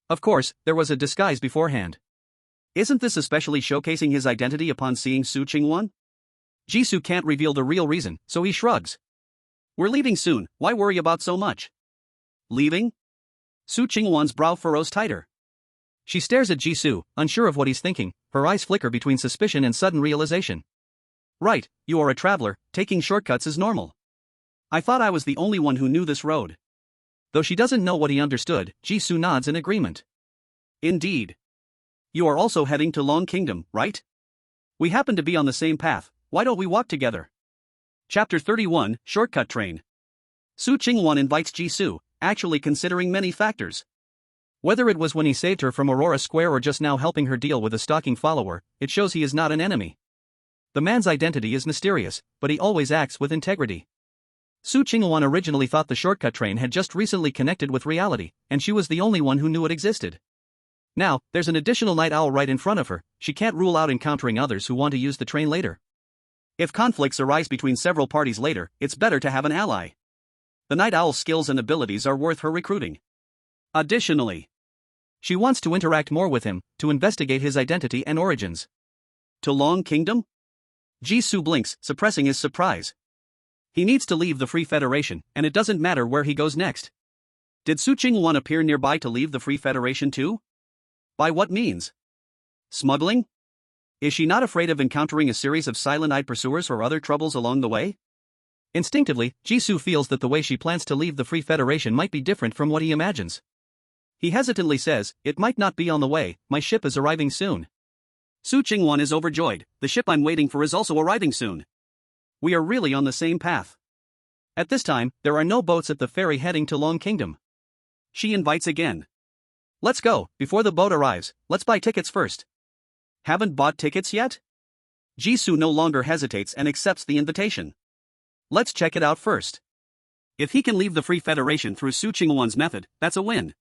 Of course, there was a disguise beforehand. Isn't this especially showcasing his identity upon seeing Su Qingwan? Jisoo can't reveal the real reason, so he shrugs. We're leaving soon, why worry about so much? Leaving? Su Qingwan's brow furrows tighter. She stares at Jisoo, unsure of what he's thinking, her eyes flicker between suspicion and sudden realization. Right, you are a traveler, taking shortcuts is normal. I thought I was the only one who knew this road. Though she doesn't know what he understood, Jisoo nods in agreement. Indeed. You are also heading to Long Kingdom, right? We happen to be on the same path, why don't we walk together? Chapter 31, Shortcut Train. Su Qingwan invites Jisoo, actually considering many factors. Whether it was when he saved her from Aurora Square or just now helping her deal with a stalking follower, it shows he is not an enemy. The man's identity is mysterious, but he always acts with integrity. Su Qingwan originally thought the shortcut train had just recently connected with reality, and she was the only one who knew it existed. Now, there's an additional night owl right in front of her, she can't rule out encountering others who want to use the train later. If conflicts arise between several parties later, it's better to have an ally. The night owl's skills and abilities are worth her recruiting. Additionally, she wants to interact more with him, to investigate his identity and origins. To Long Kingdom? Jisoo blinks, suppressing his surprise. He needs to leave the Free Federation, and it doesn't matter where he goes next. Did Su Qingwan appear nearby to leave the Free Federation too? By what means? Smuggling? Is she not afraid of encountering a series of silent-eyed pursuers or other troubles along the way? Instinctively, Jisoo feels that the way she plans to leave the Free Federation might be different from what he imagines. He hesitantly says, "It might not be on the way, my ship is arriving soon." Su Qingwan is overjoyed, the ship I'm waiting for is also arriving soon. We are really on the same path. At this time, there are no boats at the ferry heading to Long Kingdom. She invites again. Let's go, before the boat arrives, let's buy tickets first. Haven't bought tickets yet? Jisoo no longer hesitates and accepts the invitation. Let's check it out first. If he can leave the Free Federation through Su Qingwan's method, that's a win.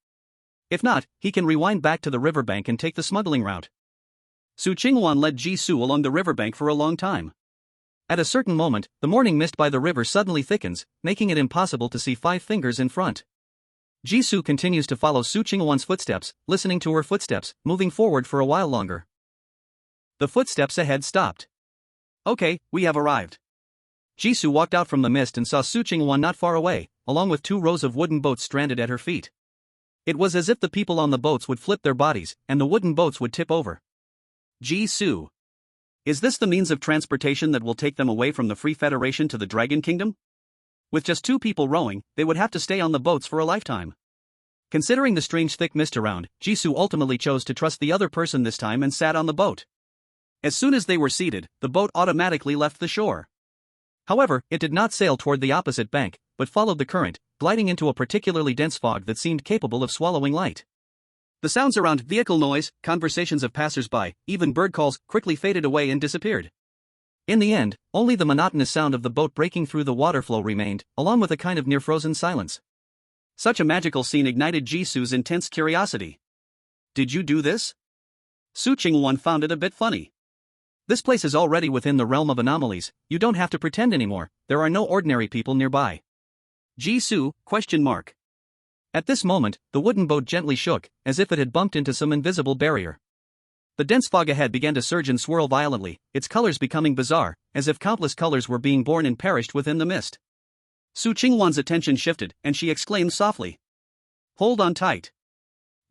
If not, he can rewind back to the riverbank and take the smuggling route. Su Qingwan led Jisoo along the riverbank for a long time. At a certain moment, the morning mist by the river suddenly thickens, making it impossible to see 5 fingers in front. Jisoo continues to follow Su Qingwan's footsteps, listening to her footsteps, moving forward for a while longer. The footsteps ahead stopped. Okay, we have arrived. Jisoo walked out from the mist and saw Su Qingwan not far away, along with 2 rows of wooden boats stranded at her feet. It was as if the people on the boats would flip their bodies, and the wooden boats would tip over. Jisoo. Is this the means of transportation that will take them away from the Free Federation to the Dragon Kingdom? With just 2 people rowing, they would have to stay on the boats for a lifetime. Considering the strange thick mist around, Jisoo ultimately chose to trust the other person this time and sat on the boat. As soon as they were seated, the boat automatically left the shore. However, it did not sail toward the opposite bank, but followed the current, gliding into a particularly dense fog that seemed capable of swallowing light. The sounds around, vehicle noise, conversations of passers-by, even bird calls, quickly faded away and disappeared. In the end, only the monotonous sound of the boat breaking through the water flow remained, along with a kind of near-frozen silence. Such a magical scene ignited Jisoo's intense curiosity. Did you do this? Su Qingwan found it a bit funny. This place is already within the realm of anomalies, you don't have to pretend anymore, there are no ordinary people nearby. Jisoo, ? At this moment, the wooden boat gently shook, as if it had bumped into some invisible barrier. The dense fog ahead began to surge and swirl violently, its colors becoming bizarre, as if countless colors were being born and perished within the mist. Su Qingwan's attention shifted, and she exclaimed softly. Hold on tight.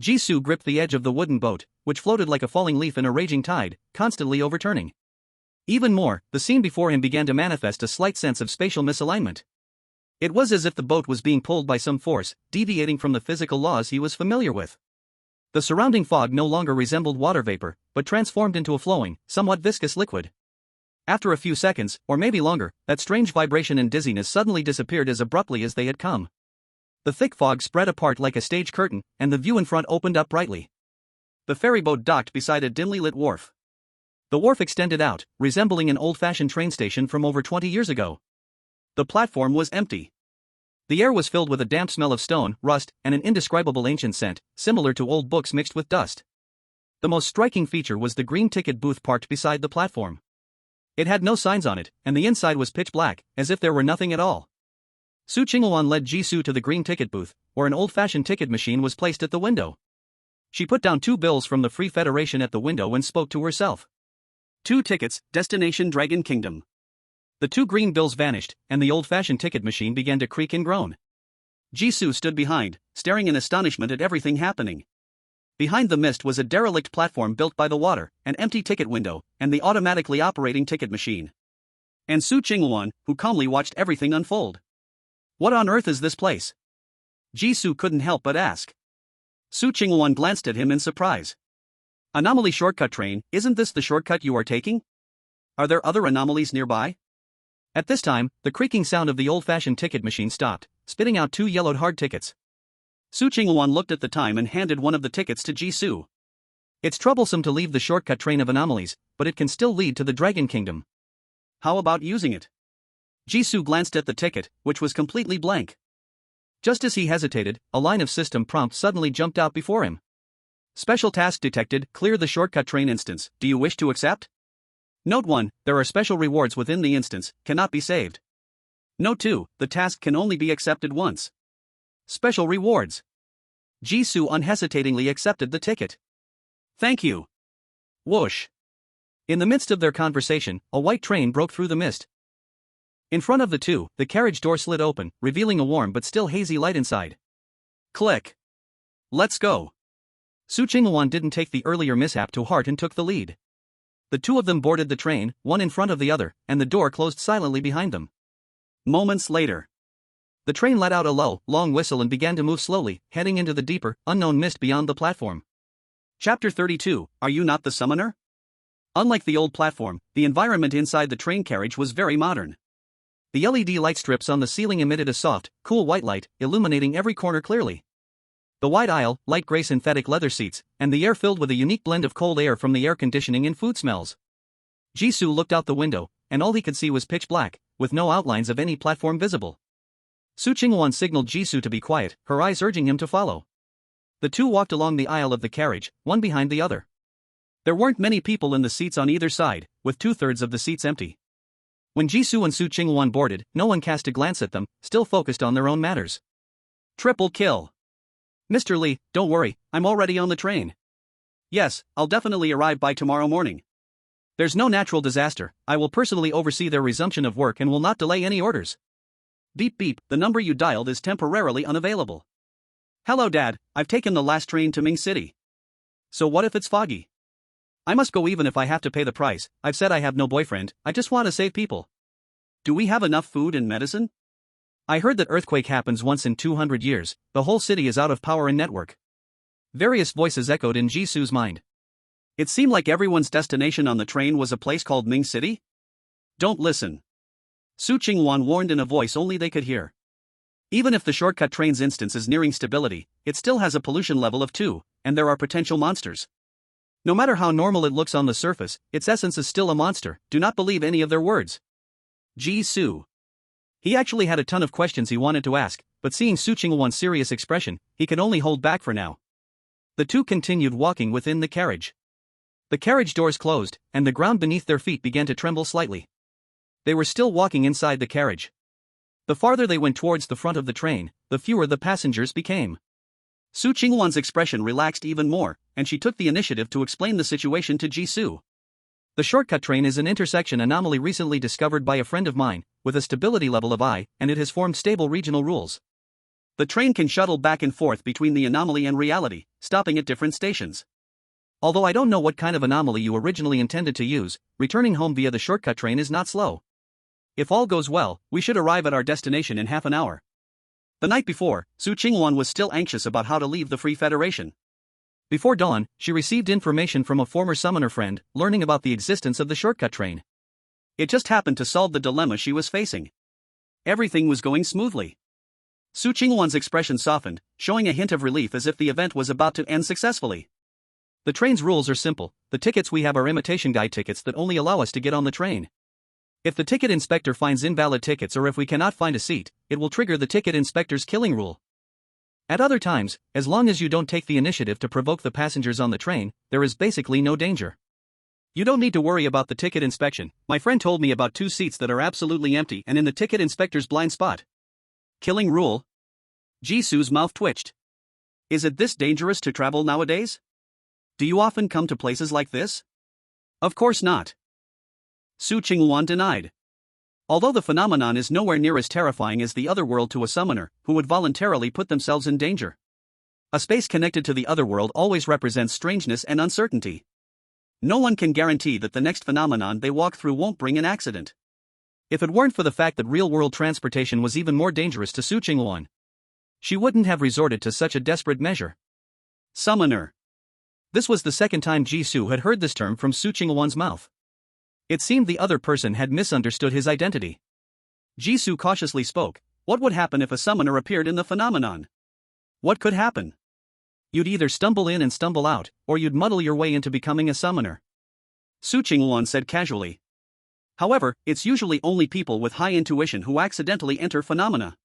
Jisoo gripped the edge of the wooden boat, which floated like a falling leaf in a raging tide, constantly overturning. Even more, the scene before him began to manifest a slight sense of spatial misalignment. It was as if the boat was being pulled by some force, deviating from the physical laws he was familiar with. The surrounding fog no longer resembled water vapor, but transformed into a flowing, somewhat viscous liquid. After a few seconds, or maybe longer, that strange vibration and dizziness suddenly disappeared as abruptly as they had come. The thick fog spread apart like a stage curtain, and the view in front opened up brightly. The ferryboat docked beside a dimly lit wharf. The wharf extended out, resembling an old-fashioned train station from over 20 years ago. The platform was empty. The air was filled with a damp smell of stone, rust, and an indescribable ancient scent, similar to old books mixed with dust. The most striking feature was the green ticket booth parked beside the platform. It had no signs on it, and the inside was pitch black, as if there were nothing at all. Su Qinghuan led Jisoo to the green ticket booth, where an old-fashioned ticket machine was placed at the window. She put down 2 bills from the Free Federation at the window and spoke to herself. 2 tickets, destination Dragon Kingdom. The 2 green bills vanished, and the old-fashioned ticket machine began to creak and groan. Jisoo stood behind, staring in astonishment at everything happening. Behind the mist was a derelict platform built by the water, an empty ticket window, and the automatically operating ticket machine. And Su Qinghuan, who calmly watched everything unfold. What on earth is this place? Jisoo couldn't help but ask. Su Qinghuan glanced at him in surprise. Anomaly shortcut train, isn't this the shortcut you are taking? Are there other anomalies nearby? At this time, the creaking sound of the old-fashioned ticket machine stopped, spitting out 2 yellowed hard tickets. Su Qinghuan looked at the time and handed one of the tickets to Jisoo. It's troublesome to leave the shortcut train of anomalies, but it can still lead to the Dragon Kingdom. How about using it? Jisoo glanced at the ticket, which was completely blank. Just as he hesitated, a line of system prompts suddenly jumped out before him. Special task detected, clear the shortcut train instance, do you wish to accept? Note 1, there are special rewards within the instance, cannot be saved. Note 2, the task can only be accepted once. Special rewards. Jisoo unhesitatingly accepted the ticket. Thank you. Whoosh. In the midst of their conversation, a white train broke through the mist. In front of the two, the carriage door slid open, revealing a warm but still hazy light inside. Click. Let's go. Su Qinghuan didn't take the earlier mishap to heart and took the lead. The 2 of them boarded the train, one in front of the other, and the door closed silently behind them. Moments later, the train let out a low, long whistle and began to move slowly, heading into the deeper, unknown mist beyond the platform. Chapter 32, Are You Not the Summoner? Unlike the old platform, the environment inside the train carriage was very modern. The LED light strips on the ceiling emitted a soft, cool white light, illuminating every corner clearly. The wide aisle, light gray synthetic leather seats, and the air filled with a unique blend of cold air from the air conditioning and food smells. Jisoo looked out the window, and all he could see was pitch black, with no outlines of any platform visible. Su Qinghuan signaled Jisoo to be quiet, her eyes urging him to follow. The 2 walked along the aisle of the carriage, one behind the other. There weren't many people in the seats on either side, with 2/3 of the seats empty. When Jisoo and Su Qinghuan boarded, no one cast a glance at them, still focused on their own matters. Triple kill. Mr. Lee, don't worry, I'm already on the train. Yes, I'll definitely arrive by tomorrow morning. There's no natural disaster, I will personally oversee their resumption of work and will not delay any orders. Beep beep, the number you dialed is temporarily unavailable. Hello Dad, I've taken the last train to Ming City. So what if it's foggy? I must go even if I have to pay the price, I've said I have no boyfriend, I just want to save people. Do we have enough food and medicine? I heard that earthquake happens once in 200 years, the whole city is out of power and network. Various voices echoed in Jisoo's mind. It seemed like everyone's destination on the train was a place called Ming City? Don't listen. Su Qinghuan warned in a voice only they could hear. Even if the shortcut train's instance is nearing stability, it still has a pollution level of 2, and there are potential monsters. No matter how normal it looks on the surface, its essence is still a monster, do not believe any of their words. Jisoo. He actually had a ton of questions he wanted to ask, but seeing Su Qinghuan's serious expression, he could only hold back for now. The 2 continued walking within the carriage. The carriage doors closed, and the ground beneath their feet began to tremble slightly. They were still walking inside the carriage. The farther they went towards the front of the train, the fewer the passengers became. Su Qinghuan's expression relaxed even more, and she took the initiative to explain the situation to Jisoo. The shortcut train is an intersection anomaly recently discovered by a friend of mine, with a stability level of I, and it has formed stable regional rules. The train can shuttle back and forth between the anomaly and reality, stopping at different stations. Although I don't know what kind of anomaly you originally intended to use, returning home via the shortcut train is not slow. If all goes well, we should arrive at our destination in half an hour. The night before, Su Qinghuan was still anxious about how to leave the Free Federation. Before dawn, she received information from a former summoner friend, learning about the existence of the shortcut train. It just happened to solve the dilemma she was facing. Everything was going smoothly. Su Qinghuan's expression softened, showing a hint of relief as if the event was about to end successfully. The train's rules are simple, the tickets we have are imitation guide tickets that only allow us to get on the train. If the ticket inspector finds invalid tickets or if we cannot find a seat, it will trigger the ticket inspector's killing rule. At other times, as long as you don't take the initiative to provoke the passengers on the train, there is basically no danger. You don't need to worry about the ticket inspection, my friend told me about 2 seats that are absolutely empty and in the ticket inspector's blind spot. Killing rule? Jisoo's mouth twitched. Is it this dangerous to travel nowadays? Do you often come to places like this? Of course not. Su Qingwan denied. Although the phenomenon is nowhere near as terrifying as the otherworld to a summoner who would voluntarily put themselves in danger. A space connected to the otherworld always represents strangeness and uncertainty. No one can guarantee that the next phenomenon they walk through won't bring an accident. If it weren't for the fact that real-world transportation was even more dangerous to Su Qingwan, she wouldn't have resorted to such a desperate measure. Summoner. This was the second time Jisoo had heard this term from Su Qingwan's mouth. It seemed the other person had misunderstood his identity. Jisoo cautiously spoke. What would happen if a summoner appeared in the phenomenon? What could happen? You'd either stumble in and stumble out, or you'd muddle your way into becoming a summoner. Su Qingwan said casually. However, it's usually only people with high intuition who accidentally enter phenomena.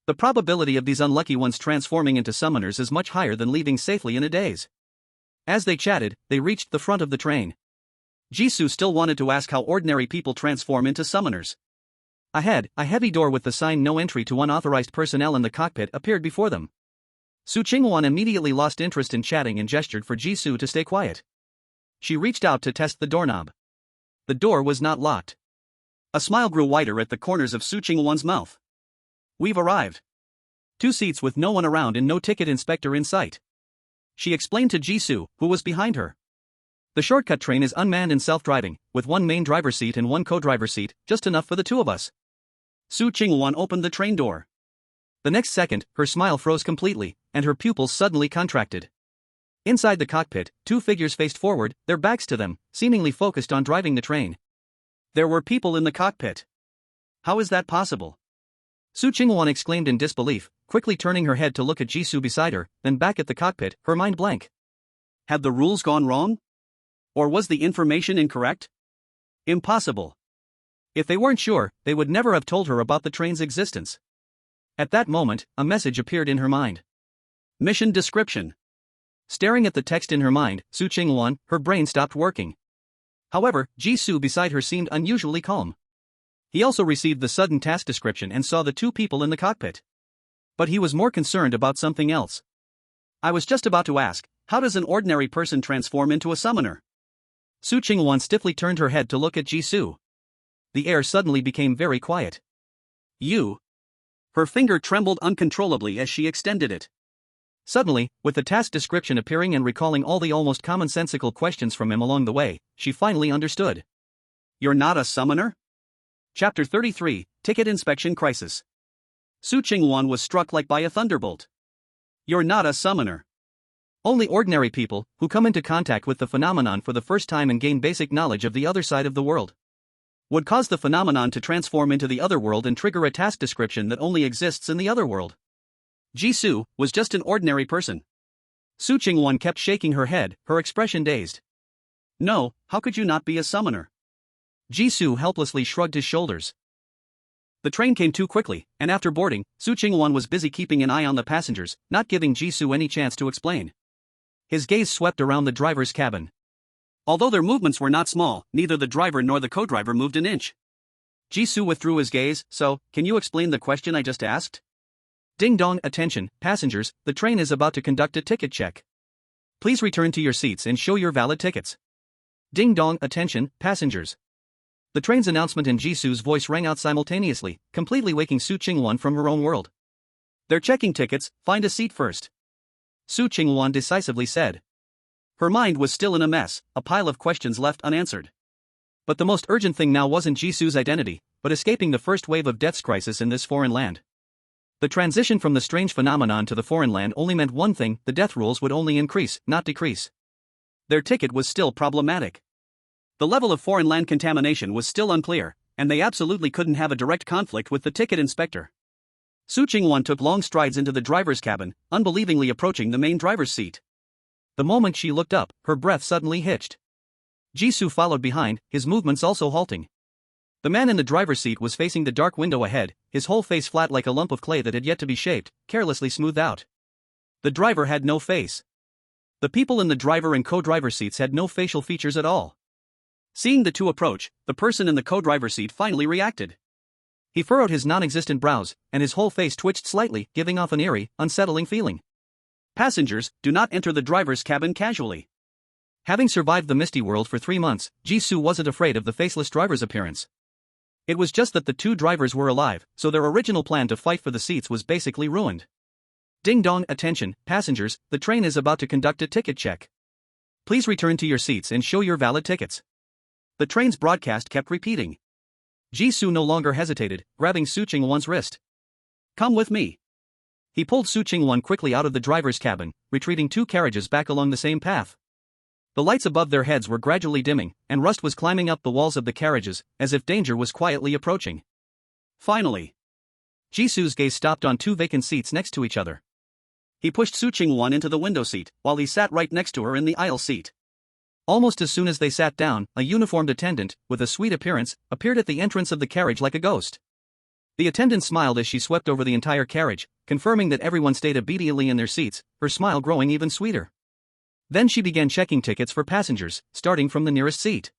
The probability of these unlucky ones transforming into summoners is much higher than leaving safely in a daze. As they chatted, they reached the front of the train. Jisoo still wanted to ask how ordinary people transform into summoners. Ahead, a heavy door with the sign "No Entry to Unauthorized Personnel in the Cockpit" appeared before them. Su Qingwan immediately lost interest in chatting and gestured for Jisoo to stay quiet. She reached out to test the doorknob. The door was not locked. A smile grew wider at the corners of Su Qingwan's mouth. We've arrived. 2 seats with no one around and no ticket inspector in sight. She explained to Jisoo, who was behind her. The shortcut train is unmanned and self-driving, with 1 main driver seat and 1 co-driver seat, just enough for the 2 of us. Su Qingwan opened the train door. The next second, her smile froze completely, and her pupils suddenly contracted. Inside the cockpit, 2 figures faced forward, their backs to them, seemingly focused on driving the train. There were people in the cockpit. How is that possible? Su Qingwan exclaimed in disbelief, quickly turning her head to look at Jisoo beside her, then back at the cockpit, her mind blank. Had the rules gone wrong? Or was the information incorrect? Impossible. If they weren't sure, they would never have told her about the train's existence. At that moment, a message appeared in her mind. Mission description. Staring at the text in her mind, Su Qingwan, her brain stopped working. However, Jisoo beside her seemed unusually calm. He also received the sudden task description and saw the 2 people in the cockpit. But he was more concerned about something else. I was just about to ask, how does an ordinary person transform into a summoner? Su Qingwan stiffly turned her head to look at Jisoo. The air suddenly became very quiet. You. Her finger trembled uncontrollably as she extended it. Suddenly, with the task description appearing and recalling all the almost commonsensical questions from him along the way, she finally understood. You're not a summoner? Chapter 33, Ticket Inspection Crisis. Su Qingwan was struck like by a thunderbolt. You're not a summoner. Only ordinary people, who come into contact with the phenomenon for the first time and gain basic knowledge of the other side of the world, would cause the phenomenon to transform into the other world and trigger a task description that only exists in the other world. Jisoo was just an ordinary person. Su Qingwan kept shaking her head, her expression dazed. No, how could you not be a summoner? Jisoo helplessly shrugged his shoulders. The train came too quickly, and after boarding, Su Qingwan was busy keeping an eye on the passengers, not giving Jisoo any chance to explain. His gaze swept around the driver's cabin. Although their movements were not small, neither the driver nor the co-driver moved an inch. Jisoo withdrew his gaze. So, can you explain the question I just asked? Ding dong, attention, passengers, the train is about to conduct a ticket check. Please return to your seats and show your valid tickets. Ding dong, attention, passengers. The train's announcement and Jisoo's voice rang out simultaneously, completely waking Su Qingwan from her own world. They're checking tickets, find a seat first. Su Qingwan decisively said. Her mind was still in a mess, a pile of questions left unanswered. But the most urgent thing now wasn't Jisoo's identity, but escaping the first wave of death's crisis in this foreign land. The transition from the strange phenomenon to the foreign land only meant one thing: the death rules would only increase, not decrease. Their ticket was still problematic. The level of foreign land contamination was still unclear, and they absolutely couldn't have a direct conflict with the ticket inspector. Su Qingwan took long strides into the driver's cabin, unbelievingly approaching the main driver's seat. The moment she looked up, her breath suddenly hitched. Jisoo followed behind, his movements also halting. The man in the driver's seat was facing the dark window ahead, his whole face flat like a lump of clay that had yet to be shaped, carelessly smoothed out. The driver had no face. The people in the driver and co-driver seats had no facial features at all. Seeing the 2 approach, the person in the co-driver seat finally reacted. He furrowed his non-existent brows, and his whole face twitched slightly, giving off an eerie, unsettling feeling. Passengers, do not enter the driver's cabin casually. Having survived the misty world for 3 months, Jisoo wasn't afraid of the faceless driver's appearance. It was just that the two drivers were alive, so their original plan to fight for the seats was basically ruined. Ding dong, attention, passengers, the train is about to conduct a ticket check. Please return to your seats and show your valid tickets. The train's broadcast kept repeating. Jisoo no longer hesitated, grabbing Soo Ching-won's wrist. Come with me. He pulled Soo Ching-won quickly out of the driver's cabin, retreating 2 carriages back along the same path. The lights above their heads were gradually dimming, and rust was climbing up the walls of the carriages, as if danger was quietly approaching. Finally, Jisoo's gaze stopped on 2 vacant seats next to each other. He pushed Soo Ching-won into the window seat, while he sat right next to her in the aisle seat. Almost as soon as they sat down, a uniformed attendant, with a sweet appearance, appeared at the entrance of the carriage like a ghost. The attendant smiled as she swept over the entire carriage, confirming that everyone stayed obediently in their seats, her smile growing even sweeter. Then she began checking tickets for passengers, starting from the nearest seat.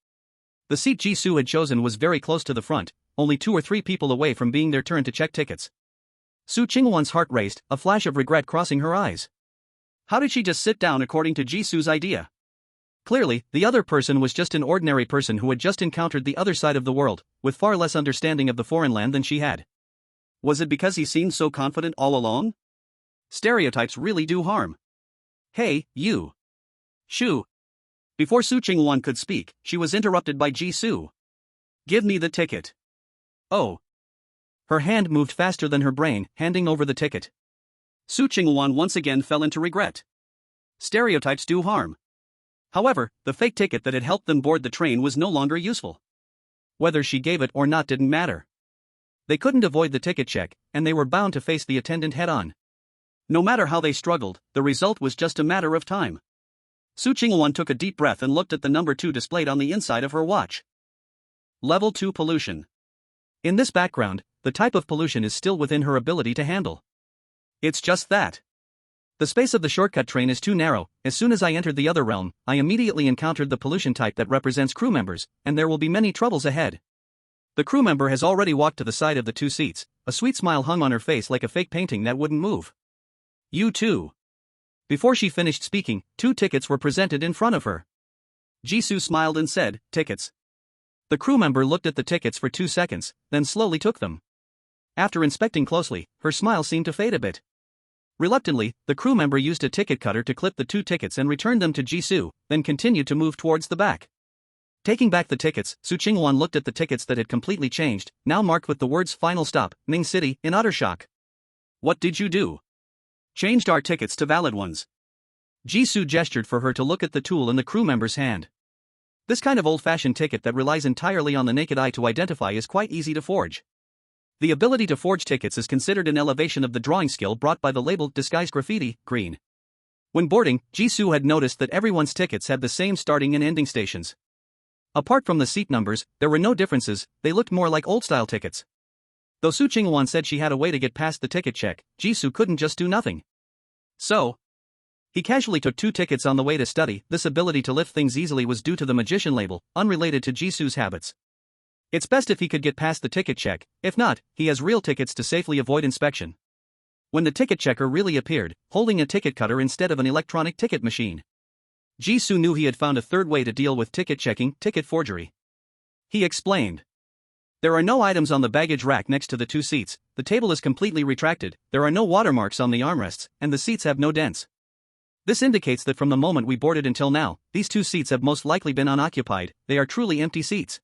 The seat Jisoo had chosen was very close to the front, only 2 or 3 people away from being their turn to check tickets. Soo Ching-won's heart raced, a flash of regret crossing her eyes. How did she just sit down according to Jisoo's idea? Clearly, the other person was just an ordinary person who had just encountered the other side of the world, with far less understanding of the foreign land than she had. Was it because he seemed so confident all along? Stereotypes really do harm. Hey, you. Shoo. Before Soo Ching-won could speak, she was interrupted by Jisoo. Give me the ticket. Oh. Her hand moved faster than her brain, handing over the ticket. Soo Ching-won once again fell into regret. Stereotypes do harm. However, the fake ticket that had helped them board the train was no longer useful. Whether she gave it or not didn't matter. They couldn't avoid the ticket check, and they were bound to face the attendant head-on. No matter how they struggled, the result was just a matter of time. Soo Ching-won took a deep breath and looked at the number 2 displayed on the inside of her watch. Level 2 pollution. In this background, the type of pollution is still within her ability to handle. It's just that. The space of the shortcut train is too narrow. As soon as I entered the other realm, I immediately encountered the pollution type that represents crew members, and there will be many troubles ahead. The crew member has already walked to the side of the 2 seats, a sweet smile hung on her face like a fake painting that wouldn't move. You too. Before she finished speaking, 2 tickets were presented in front of her. Jisoo smiled and said, "Tickets." The crew member looked at the tickets for 2 seconds, then slowly took them. After inspecting closely, her smile seemed to fade a bit. Reluctantly, the crew member used a ticket cutter to clip the 2 tickets and returned them to Jisoo, then continued to move towards the back. Taking back the tickets, Soo Ching-won looked at the tickets that had completely changed, now marked with the words "Final Stop, Ning City," in utter shock. What did you do? Changed our tickets to valid ones. Jisoo gestured for her to look at the tool in the crew member's hand. This kind of old-fashioned ticket that relies entirely on the naked eye to identify is quite easy to forge. The ability to forge tickets is considered an elevation of the drawing skill brought by the label disguised graffiti, green. When boarding, Jisoo had noticed that everyone's tickets had the same starting and ending stations. Apart from the seat numbers, there were no differences, they looked more like old-style tickets. Though Soo Ching-won said she had a way to get past the ticket check, Jisoo couldn't just do nothing. So, he casually took 2 tickets on the way to study. This ability to lift things easily was due to the magician label, unrelated to Jisoo's habits. It's best if he could get past the ticket check, if not, he has real tickets to safely avoid inspection. When the ticket checker really appeared, holding a ticket cutter instead of an electronic ticket machine, Jisoo knew he had found a third way to deal with ticket checking, ticket forgery. He explained. There are no items on the baggage rack next to the 2 seats, the table is completely retracted, there are no watermarks on the armrests, and the seats have no dents. This indicates that from the moment we boarded until now, these 2 seats have most likely been unoccupied, they are truly empty seats.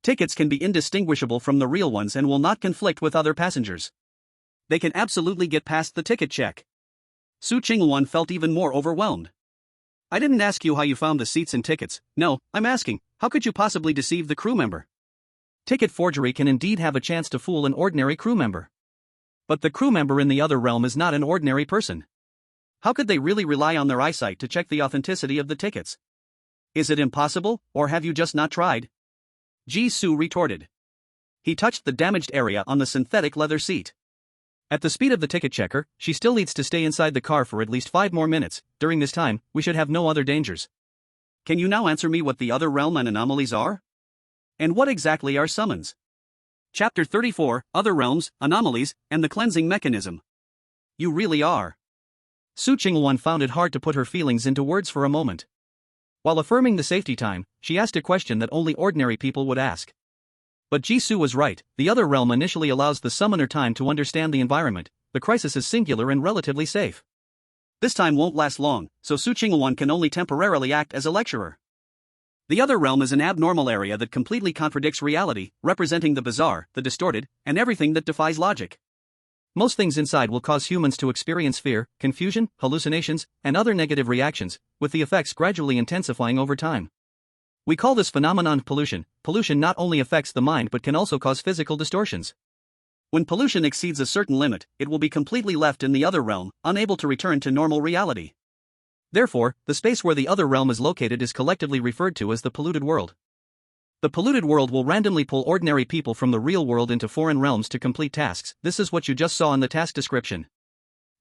Tickets can be indistinguishable from the real ones and will not conflict with other passengers. They can absolutely get past the ticket check. Soo Ching-won felt even more overwhelmed. I didn't ask you how you found the seats and tickets, no, I'm asking, how could you possibly deceive the crew member? Ticket forgery can indeed have a chance to fool an ordinary crew member. But the crew member in the other realm is not an ordinary person. How could they really rely on their eyesight to check the authenticity of the tickets? Is it impossible, or have you just not tried? Jisoo retorted. He touched the damaged area on the synthetic leather seat. At the speed of the ticket checker, she still needs to stay inside the car for at least 5 more minutes. During this time, we should have no other dangers. Can you now answer me what the other realm and anomalies are? And what exactly are summons? Chapter 34, Other Realms, Anomalies, and the Cleansing Mechanism. You really are. Su Qingwan found it hard to put her feelings into words for a moment. While affirming the safety time, she asked a question that only ordinary people would ask. But Jisoo was right, the other realm initially allows the summoner time to understand the environment. The crisis is singular and relatively safe. This time won't last long, so Su Qingwan can only temporarily act as a lecturer. The other realm is an abnormal area that completely contradicts reality, representing the bizarre, the distorted, and everything that defies logic. Most things inside will cause humans to experience fear, confusion, hallucinations, and other negative reactions, with the effects gradually intensifying over time. We call this phenomenon pollution. Pollution not only affects the mind but can also cause physical distortions. When pollution exceeds a certain limit, it will be completely left in the other realm, unable to return to normal reality. Therefore, the space where the other realm is located is collectively referred to as the polluted world. The polluted world will randomly pull ordinary people from the real world into foreign realms to complete tasks. This is what you just saw in the task description.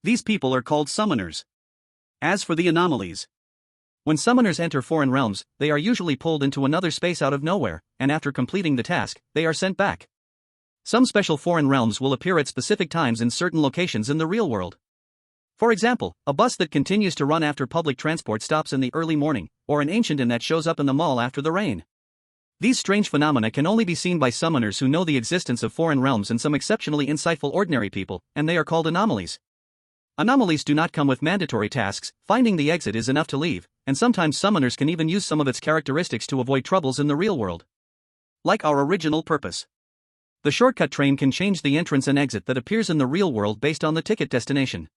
These people are called summoners. As for the anomalies, when summoners enter foreign realms, they are usually pulled into another space out of nowhere, and after completing the task, they are sent back. Some special foreign realms will appear at specific times in certain locations in the real world. For example, a bus that continues to run after public transport stops in the early morning, or an ancient inn that shows up in the mall after the rain. These strange phenomena can only be seen by summoners who know the existence of foreign realms and some exceptionally insightful ordinary people, and they are called anomalies. Anomalies do not come with mandatory tasks. Finding the exit is enough to leave, and sometimes summoners can even use some of its characteristics to avoid troubles in the real world. Like our original purpose. The shortcut train can change the entrance and exit that appears in the real world based on the ticket destination.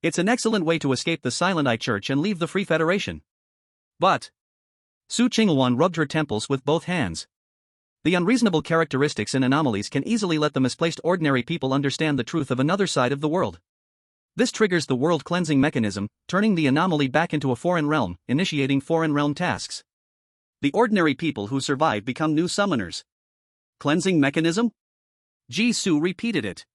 It's an excellent way to escape the isekai'd church and leave the Free Federation. But Su Qingwan rubbed her temples with both hands. The unreasonable characteristics and anomalies can easily let the misplaced ordinary people understand the truth of another side of the world. This triggers the world cleansing mechanism, turning the anomaly back into a foreign realm, initiating foreign realm tasks. The ordinary people who survive become new summoners. Cleansing mechanism? Jisoo repeated it.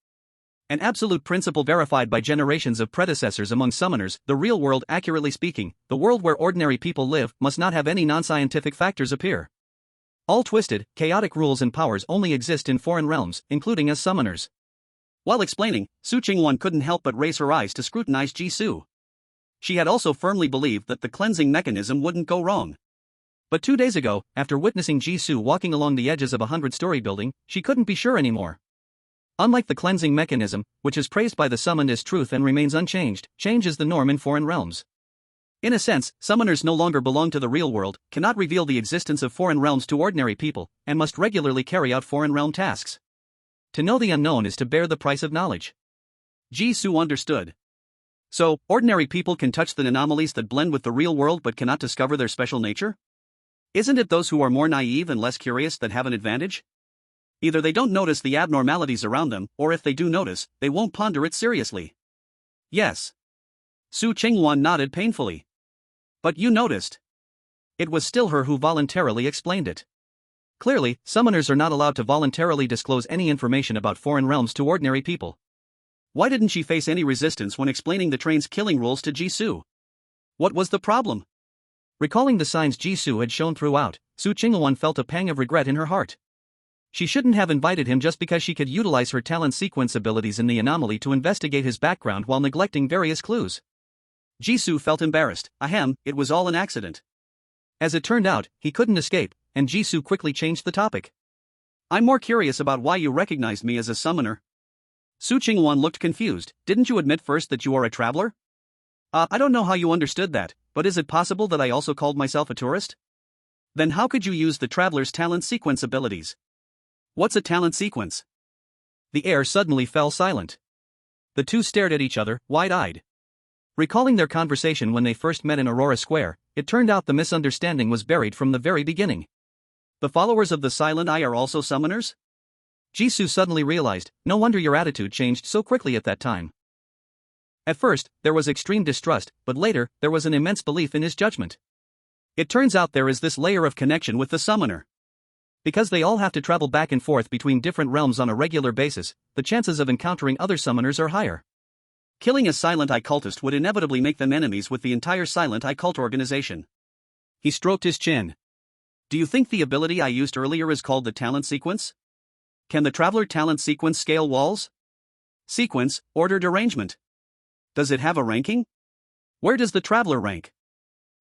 An absolute principle verified by generations of predecessors among summoners. The real world, accurately speaking, the world where ordinary people live, must not have any non-scientific factors appear. All twisted, chaotic rules and powers only exist in foreign realms, including as summoners. While explaining, Su Qingwan couldn't help but raise her eyes to scrutinize Jisoo. She had also firmly believed that the cleansing mechanism wouldn't go wrong. But 2 days ago, after witnessing Jisoo walking along the edges of a 100-story building, she couldn't be sure anymore. Unlike the cleansing mechanism, which is praised by the summoned as truth and remains unchanged, change is the norm in foreign realms. In a sense, summoners no longer belong to the real world, cannot reveal the existence of foreign realms to ordinary people, and must regularly carry out foreign realm tasks. To know the unknown is to bear the price of knowledge. Jisoo understood. So, ordinary people can touch the anomalies that blend with the real world but cannot discover their special nature? Isn't it those who are more naive and less curious that have an advantage? Either they don't notice the abnormalities around them, or if they do notice, they won't ponder it seriously. Yes. Su Qingwan nodded painfully. But you noticed. It was still her who voluntarily explained it. Clearly, summoners are not allowed to voluntarily disclose any information about foreign realms to ordinary people. Why didn't she face any resistance when explaining the train's killing rules to Jisoo? What was the problem? Recalling the signs Jisoo had shown throughout, Su Qingwan felt a pang of regret in her heart. She shouldn't have invited him just because she could utilize her talent sequence abilities in the anomaly to investigate his background while neglecting various clues. Jisoo felt embarrassed. Ahem, it was all an accident. As it turned out, he couldn't escape, and Jisoo quickly changed the topic. I'm more curious about why you recognized me as a summoner. Su Qingwan looked confused. Didn't you admit first that you are a traveler? I don't know how you understood that, but is it possible that I also called myself a tourist? Then how could you use the traveler's talent sequence abilities? What's a talent sequence? The air suddenly fell silent. The two stared at each other, wide-eyed. Recalling their conversation when they first met in Aurora Square, it turned out the misunderstanding was buried from the very beginning. The followers of the Silent Eye are also summoners? Jisoo suddenly realized, no wonder your attitude changed so quickly at that time. At first, there was extreme distrust, but later, there was an immense belief in his judgment. It turns out there is this layer of connection with the summoner. Because they all have to travel back and forth between different realms on a regular basis, the chances of encountering other summoners are higher. Killing a Silent Eye cultist would inevitably make them enemies with the entire Silent Eye cult organization. He stroked his chin. Do you think the ability I used earlier is called the talent sequence? Can the traveler talent sequence scale walls? Sequence, ordered arrangement. Does it have a ranking? Where does the traveler rank?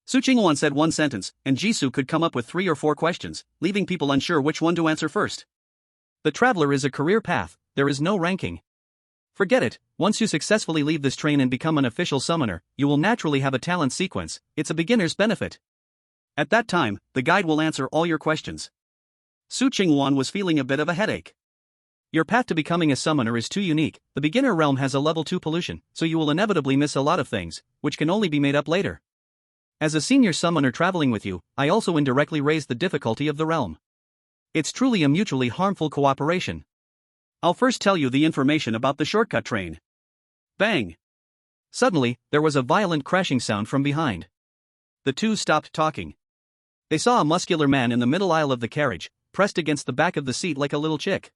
Su Qingwan said one sentence, and Jisoo could come up with 3 or 4 questions, leaving people unsure which one to answer first. The traveler is a career path, there is no ranking. Forget it, once you successfully leave this train and become an official summoner, you will naturally have a talent sequence, it's a beginner's benefit. At that time, the guide will answer all your questions. Su Qingwan was feeling a bit of a headache. Your path to becoming a summoner is too unique, the beginner realm has a level 2 pollution, so you will inevitably miss a lot of things, which can only be made up later. As a senior summoner traveling with you, I also indirectly raised the difficulty of the realm. It's truly a mutually harmful cooperation. I'll first tell you the information about the shortcut train. Bang! Suddenly, there was a violent crashing sound from behind. The two stopped talking. They saw a muscular man in the middle aisle of the carriage, pressed against the back of the seat like a little chick.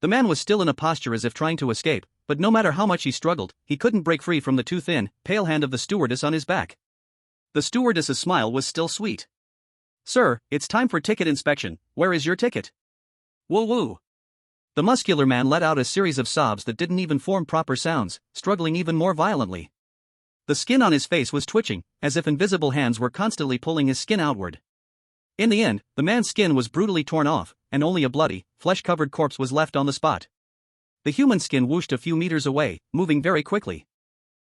The man was still in a posture as if trying to escape, but no matter how much he struggled, he couldn't break free from the too thin, pale hand of the stewardess on his back. The stewardess's smile was still sweet. "Sir, it's time for ticket inspection, where is your ticket?" "Woo woo." The muscular man let out a series of sobs that didn't even form proper sounds, struggling even more violently. The skin on his face was twitching, as if invisible hands were constantly pulling his skin outward. In the end, the man's skin was brutally torn off, and only a bloody, flesh-covered corpse was left on the spot. The human skin whooshed a few meters away, moving very quickly.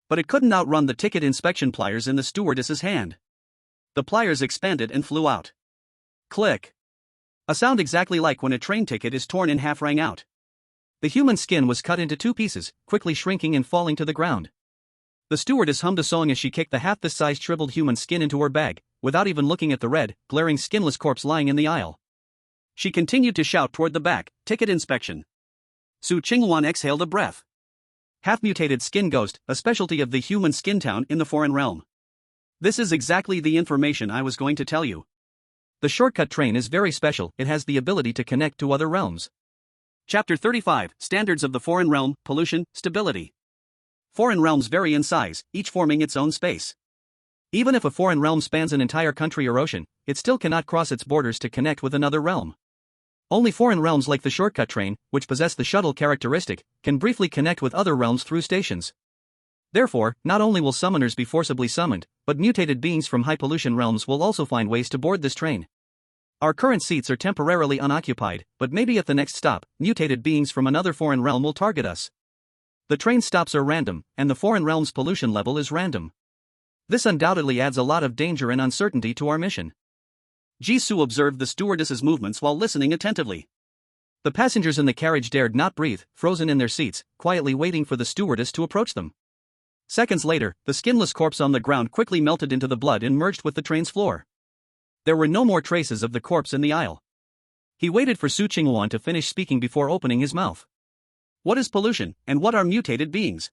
But it couldn't outrun the ticket inspection pliers in the stewardess's hand. The pliers expanded and flew out. Click. A sound exactly like when a train ticket is torn in half rang out. The human skin was cut into 2 pieces, quickly shrinking and falling to the ground. The stewardess hummed a song as she kicked the half this size shriveled human skin into her bag, without even looking at the red, glaring skinless corpse lying in the aisle. She continued to shout toward the back, "Ticket inspection." Su Qingwan exhaled a breath. Half-mutated skin ghost, a specialty of the human skin town in the foreign realm. This is exactly the information I was going to tell you. The shortcut train is very special, it has the ability to connect to other realms. Chapter 35, Standards of the Foreign Realm, Pollution, Stability. Foreign realms vary in size, each forming its own space. Even if a foreign realm spans an entire country or ocean, it still cannot cross its borders to connect with another realm. Only foreign realms like the shortcut train, which possess the shuttle characteristic, can briefly connect with other realms through stations. Therefore, not only will summoners be forcibly summoned, but mutated beings from high-pollution realms will also find ways to board this train. Our current seats are temporarily unoccupied, but maybe at the next stop, mutated beings from another foreign realm will target us. The train stops are random, and the foreign realm's pollution level is random. This undoubtedly adds a lot of danger and uncertainty to our mission. Jisoo observed the stewardess's movements while listening attentively. The passengers in the carriage dared not breathe, frozen in their seats, quietly waiting for the stewardess to approach them. Seconds later, the skinless corpse on the ground quickly melted into the blood and merged with the train's floor. There were no more traces of the corpse in the aisle. He waited for Su Qingwan to finish speaking before opening his mouth. What is pollution, and what are mutated beings?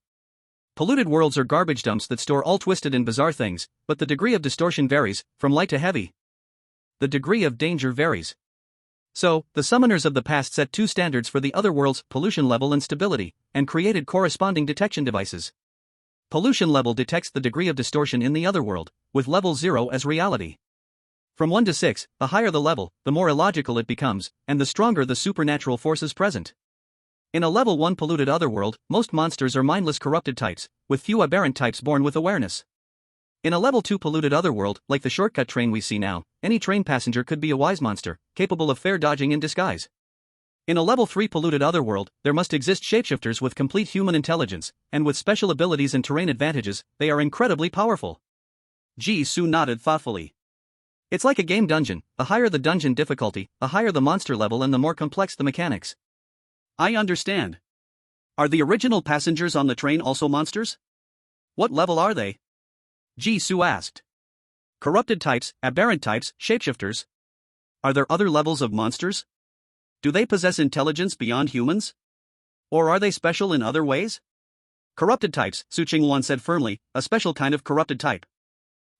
Polluted worlds are garbage dumps that store all twisted and bizarre things, but the degree of distortion varies, from light to heavy. The degree of danger varies. So, the summoners of the past set 2 standards for the other world's pollution level and stability, and created corresponding detection devices. Pollution level detects the degree of distortion in the other world, with level 0 as reality. From 1 to 6, the higher the level, the more illogical it becomes, and the stronger the supernatural forces present. In a level 1 polluted otherworld, most monsters are mindless corrupted types, with few aberrant types born with awareness. In a level 2 polluted otherworld, like the shortcut train we see now, any train passenger could be a wise monster, capable of fair dodging in disguise. In a level 3 polluted otherworld, there must exist shapeshifters with complete human intelligence, and with special abilities and terrain advantages, they are incredibly powerful. Jisoo nodded thoughtfully. It's like a game dungeon, the higher the dungeon difficulty, the higher the monster level and the more complex the mechanics. I understand. Are the original passengers on the train also monsters? What level are they? Jisoo asked. Corrupted types, aberrant types, shapeshifters. Are there other levels of monsters? Do they possess intelligence beyond humans? Or are they special in other ways? Corrupted types, Su Qingwan said firmly, a special kind of corrupted type.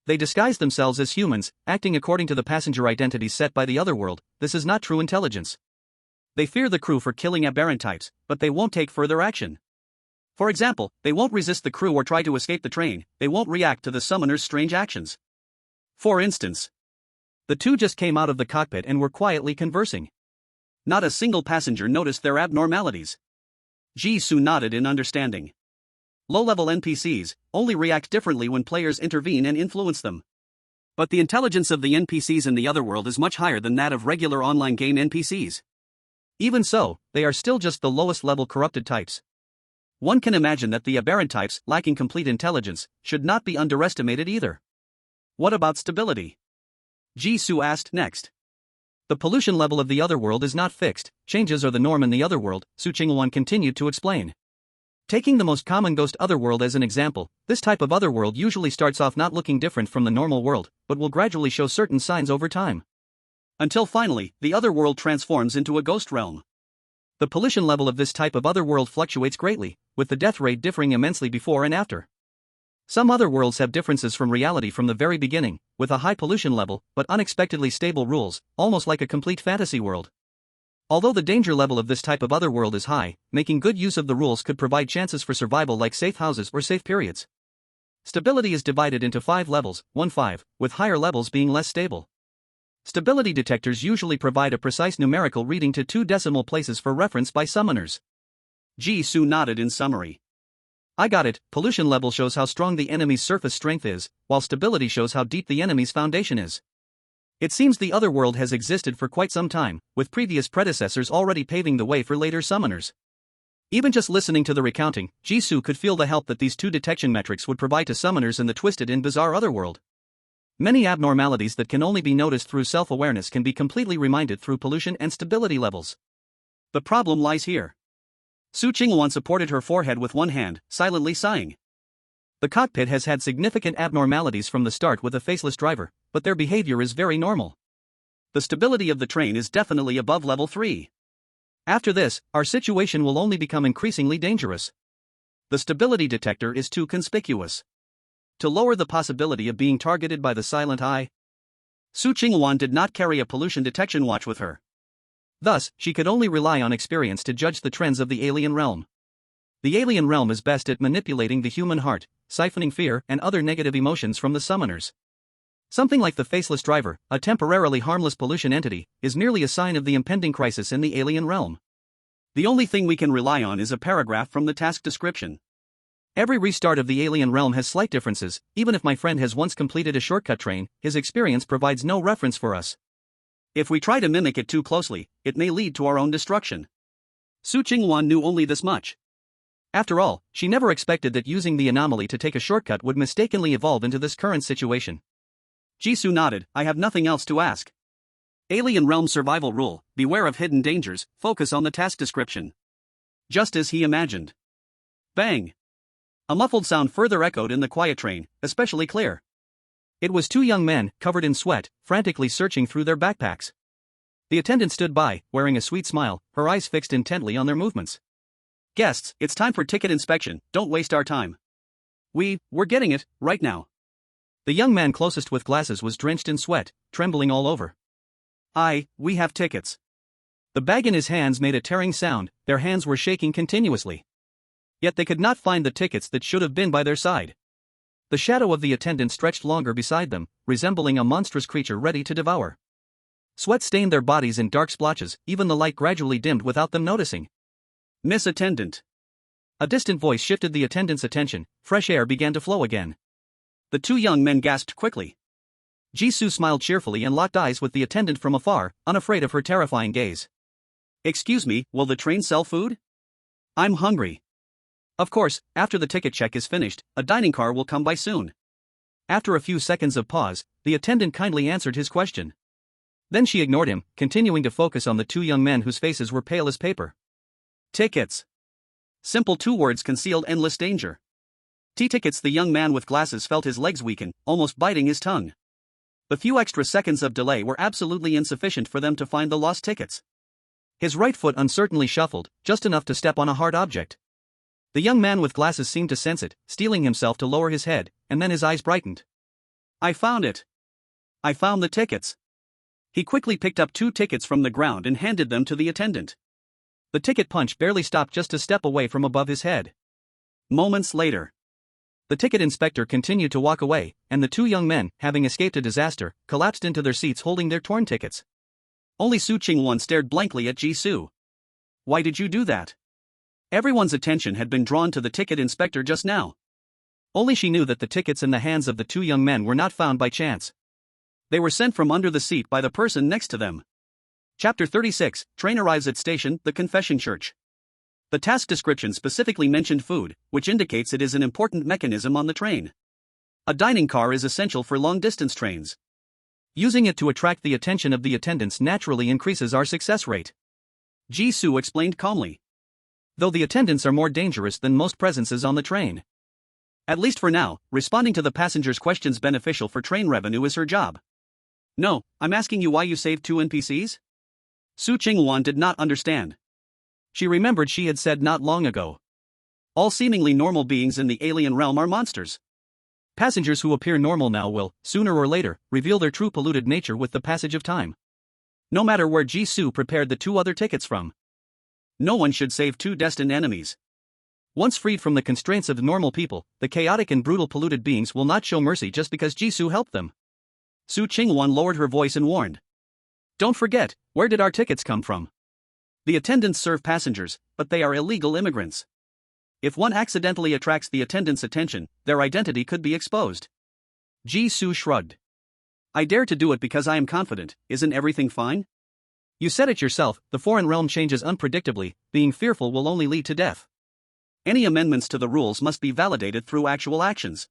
They disguise themselves as humans, acting according to the passenger identities set by the other world. This is not true intelligence. They fear the crew for killing aberrant types, but they won't take further action. For example, they won't resist the crew or try to escape the train, they won't react to the summoner's strange actions. For instance, the two just came out of the cockpit and were quietly conversing. Not a single passenger noticed their abnormalities. Jisoo nodded in understanding. Low-level NPCs only react differently when players intervene and influence them. But the intelligence of the NPCs in the otherworld is much higher than that of regular online game NPCs. Even so, they are still just the lowest-level corrupted types. One can imagine that the aberrant types, lacking complete intelligence, should not be underestimated either. What about stability? Jisoo asked next. The pollution level of the otherworld is not fixed, changes are the norm in the otherworld, Su Qingwan continued to explain. Taking the most common ghost otherworld as an example, this type of otherworld usually starts off not looking different from the normal world, but will gradually show certain signs over time. Until finally, the otherworld transforms into a ghost realm. The pollution level of this type of otherworld fluctuates greatly, with the death rate differing immensely before and after. Some otherworlds have differences from reality from the very beginning, with a high pollution level, but unexpectedly stable rules, almost like a complete fantasy world. Although the danger level of this type of otherworld is high, making good use of the rules could provide chances for survival like safe houses or safe periods. Stability is divided into 5 levels, 1-5, with higher levels being less stable. Stability detectors usually provide a precise numerical reading to 2 decimal places for reference by summoners. Jisoo nodded in summary. I got it, pollution level shows how strong the enemy's surface strength is, while stability shows how deep the enemy's foundation is. It seems the otherworld has existed for quite some time, with previous predecessors already paving the way for later summoners. Even just listening to the recounting, Jisoo could feel the help that these 2 detection metrics would provide to summoners in the twisted and bizarre otherworld. Many abnormalities that can only be noticed through self-awareness can be completely reminded through pollution and stability levels. The problem lies here. Su Qingwan supported her forehead with one hand, silently sighing. The cockpit has had significant abnormalities from the start with a faceless driver, but their behavior is very normal. The stability of the train is definitely above level 3. After this, our situation will only become increasingly dangerous. The stability detector is too conspicuous. To lower the possibility of being targeted by the silent eye, Su Qingwan did not carry a pollution detection watch with her. Thus, she could only rely on experience to judge the trends of the alien realm. The alien realm is best at manipulating the human heart, siphoning fear and other negative emotions from the summoners. Something like the faceless driver, a temporarily harmless pollution entity, is merely a sign of the impending crisis in the alien realm. The only thing we can rely on is a paragraph from the task description. Every restart of the alien realm has slight differences. Even if my friend has once completed a shortcut train, his experience provides no reference for us. If we try to mimic it too closely, it may lead to our own destruction. Su Qingwan knew only this much. After all, she never expected that using the anomaly to take a shortcut would mistakenly evolve into this current situation. Jisoo nodded. I have nothing else to ask. Alien realm survival rule: beware of hidden dangers, focus on the task description. Just as he imagined. Bang! A muffled sound further echoed in the quiet train, especially clear. It was 2 young men, covered in sweat, frantically searching through their backpacks. The attendant stood by, wearing a sweet smile, her eyes fixed intently on their movements. Guests, it's time for ticket inspection, don't waste our time. We're getting it, right now. The young man closest with glasses was drenched in sweat, trembling all over. We have tickets. The bag in his hands made a tearing sound, their hands were shaking continuously. Yet they could not find the tickets that should have been by their side. The shadow of the attendant stretched longer beside them, resembling a monstrous creature ready to devour. Sweat stained their bodies in dark splotches, even the light gradually dimmed without them noticing. Miss Attendant. A distant voice shifted the attendant's attention, fresh air began to flow again. The 2 young men gasped quickly. Jisoo smiled cheerfully and locked eyes with the attendant from afar, unafraid of her terrifying gaze. Excuse me, will the train sell food? I'm hungry. Of course, after the ticket check is finished, a dining car will come by soon. After a few seconds of pause, the attendant kindly answered his question. Then she ignored him, continuing to focus on the 2 young men whose faces were pale as paper. Tickets. Simple 2 words concealed endless danger. Tickets. The young man with glasses felt his legs weaken, almost biting his tongue. The few extra seconds of delay were absolutely insufficient for them to find the lost tickets. His right foot uncertainly shuffled, just enough to step on a hard object. The young man with glasses seemed to sense it, steeling himself to lower his head, and then his eyes brightened. I found it. I found the tickets. He quickly picked up 2 tickets from the ground and handed them to the attendant. The ticket punch barely stopped just a step away from above his head. Moments later, the ticket inspector continued to walk away, and the 2 young men, having escaped a disaster, collapsed into their seats holding their torn tickets. Only Su Chingwan stared blankly at Jisoo. Why did you do that? Everyone's attention had been drawn to the ticket inspector just now. Only she knew that the tickets in the hands of the two young men were not found by chance. They were sent from under the seat by the person next to them. Chapter 36, Train arrives at station, the confession church. The task description specifically mentioned food, which indicates it is an important mechanism on the train. A dining car is essential for long-distance trains. Using it to attract the attention of the attendants naturally increases our success rate. Jisoo explained calmly. Though the attendants are more dangerous than most presences on the train. At least for now, responding to the passengers' questions beneficial for train revenue is her job. No, I'm asking you why you saved 2 NPCs? Su Chingwan did not understand. She remembered she had said not long ago. All seemingly normal beings in the alien realm are monsters. Passengers who appear normal now will, sooner or later, reveal their true polluted nature with the passage of time. No matter where Jisoo prepared the 2 other tickets from. No one should save 2 destined enemies. Once freed from the constraints of normal people, the chaotic and brutal polluted beings will not show mercy just because Jisoo helped them. Su Chingwan lowered her voice and warned. Don't forget, where did our tickets come from? The attendants serve passengers, but they are illegal immigrants. If one accidentally attracts the attendants' attention, their identity could be exposed. Jisoo shrugged. I dare to do it because I am confident. Isn't everything fine? You said it yourself, the foreign realm changes unpredictably, being fearful will only lead to death. Any amendments to the rules must be validated through actual actions.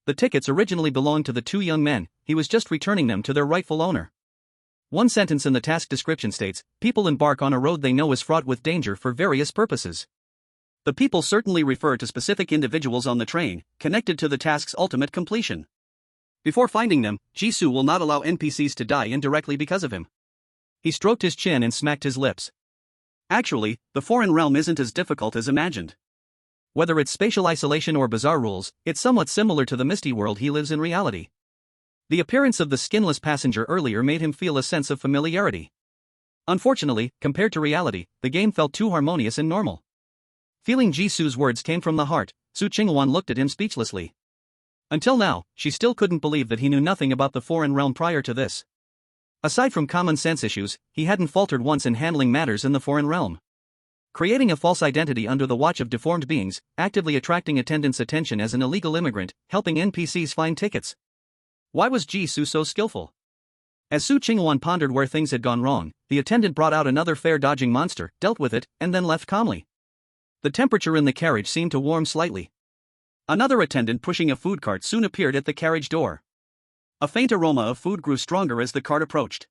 The tickets originally belonged to the 2 young men, he was just returning them to their rightful owner. One sentence in the task description states, people embark on a road they know is fraught with danger for various purposes. The people certainly refer to specific individuals on the train, connected to the task's ultimate completion. Before finding them, Jisoo will not allow NPCs to die indirectly because of him. He stroked his chin and smacked his lips. Actually, the foreign realm isn't as difficult as imagined. Whether it's spatial isolation or bizarre rules, it's somewhat similar to the misty world he lives in reality. The appearance of the skinless passenger earlier made him feel a sense of familiarity. Unfortunately, compared to reality, the game felt too harmonious and normal. Feeling Jisoo's words came from the heart, Su Chingwan looked at him speechlessly. Until now, she still couldn't believe that he knew nothing about the foreign realm prior to this. Aside from common sense issues, he hadn't faltered once in handling matters in the foreign realm. Creating a false identity under the watch of deformed beings, actively attracting attendants' attention as an illegal immigrant, helping NPCs find tickets. Why was Jisoo so skillful? As Su Chingwan pondered where things had gone wrong, the attendant brought out another fare-dodging monster, dealt with it, and then left calmly. The temperature in the carriage seemed to warm slightly. Another attendant pushing a food cart soon appeared at the carriage door. A faint aroma of food grew stronger as the cart approached.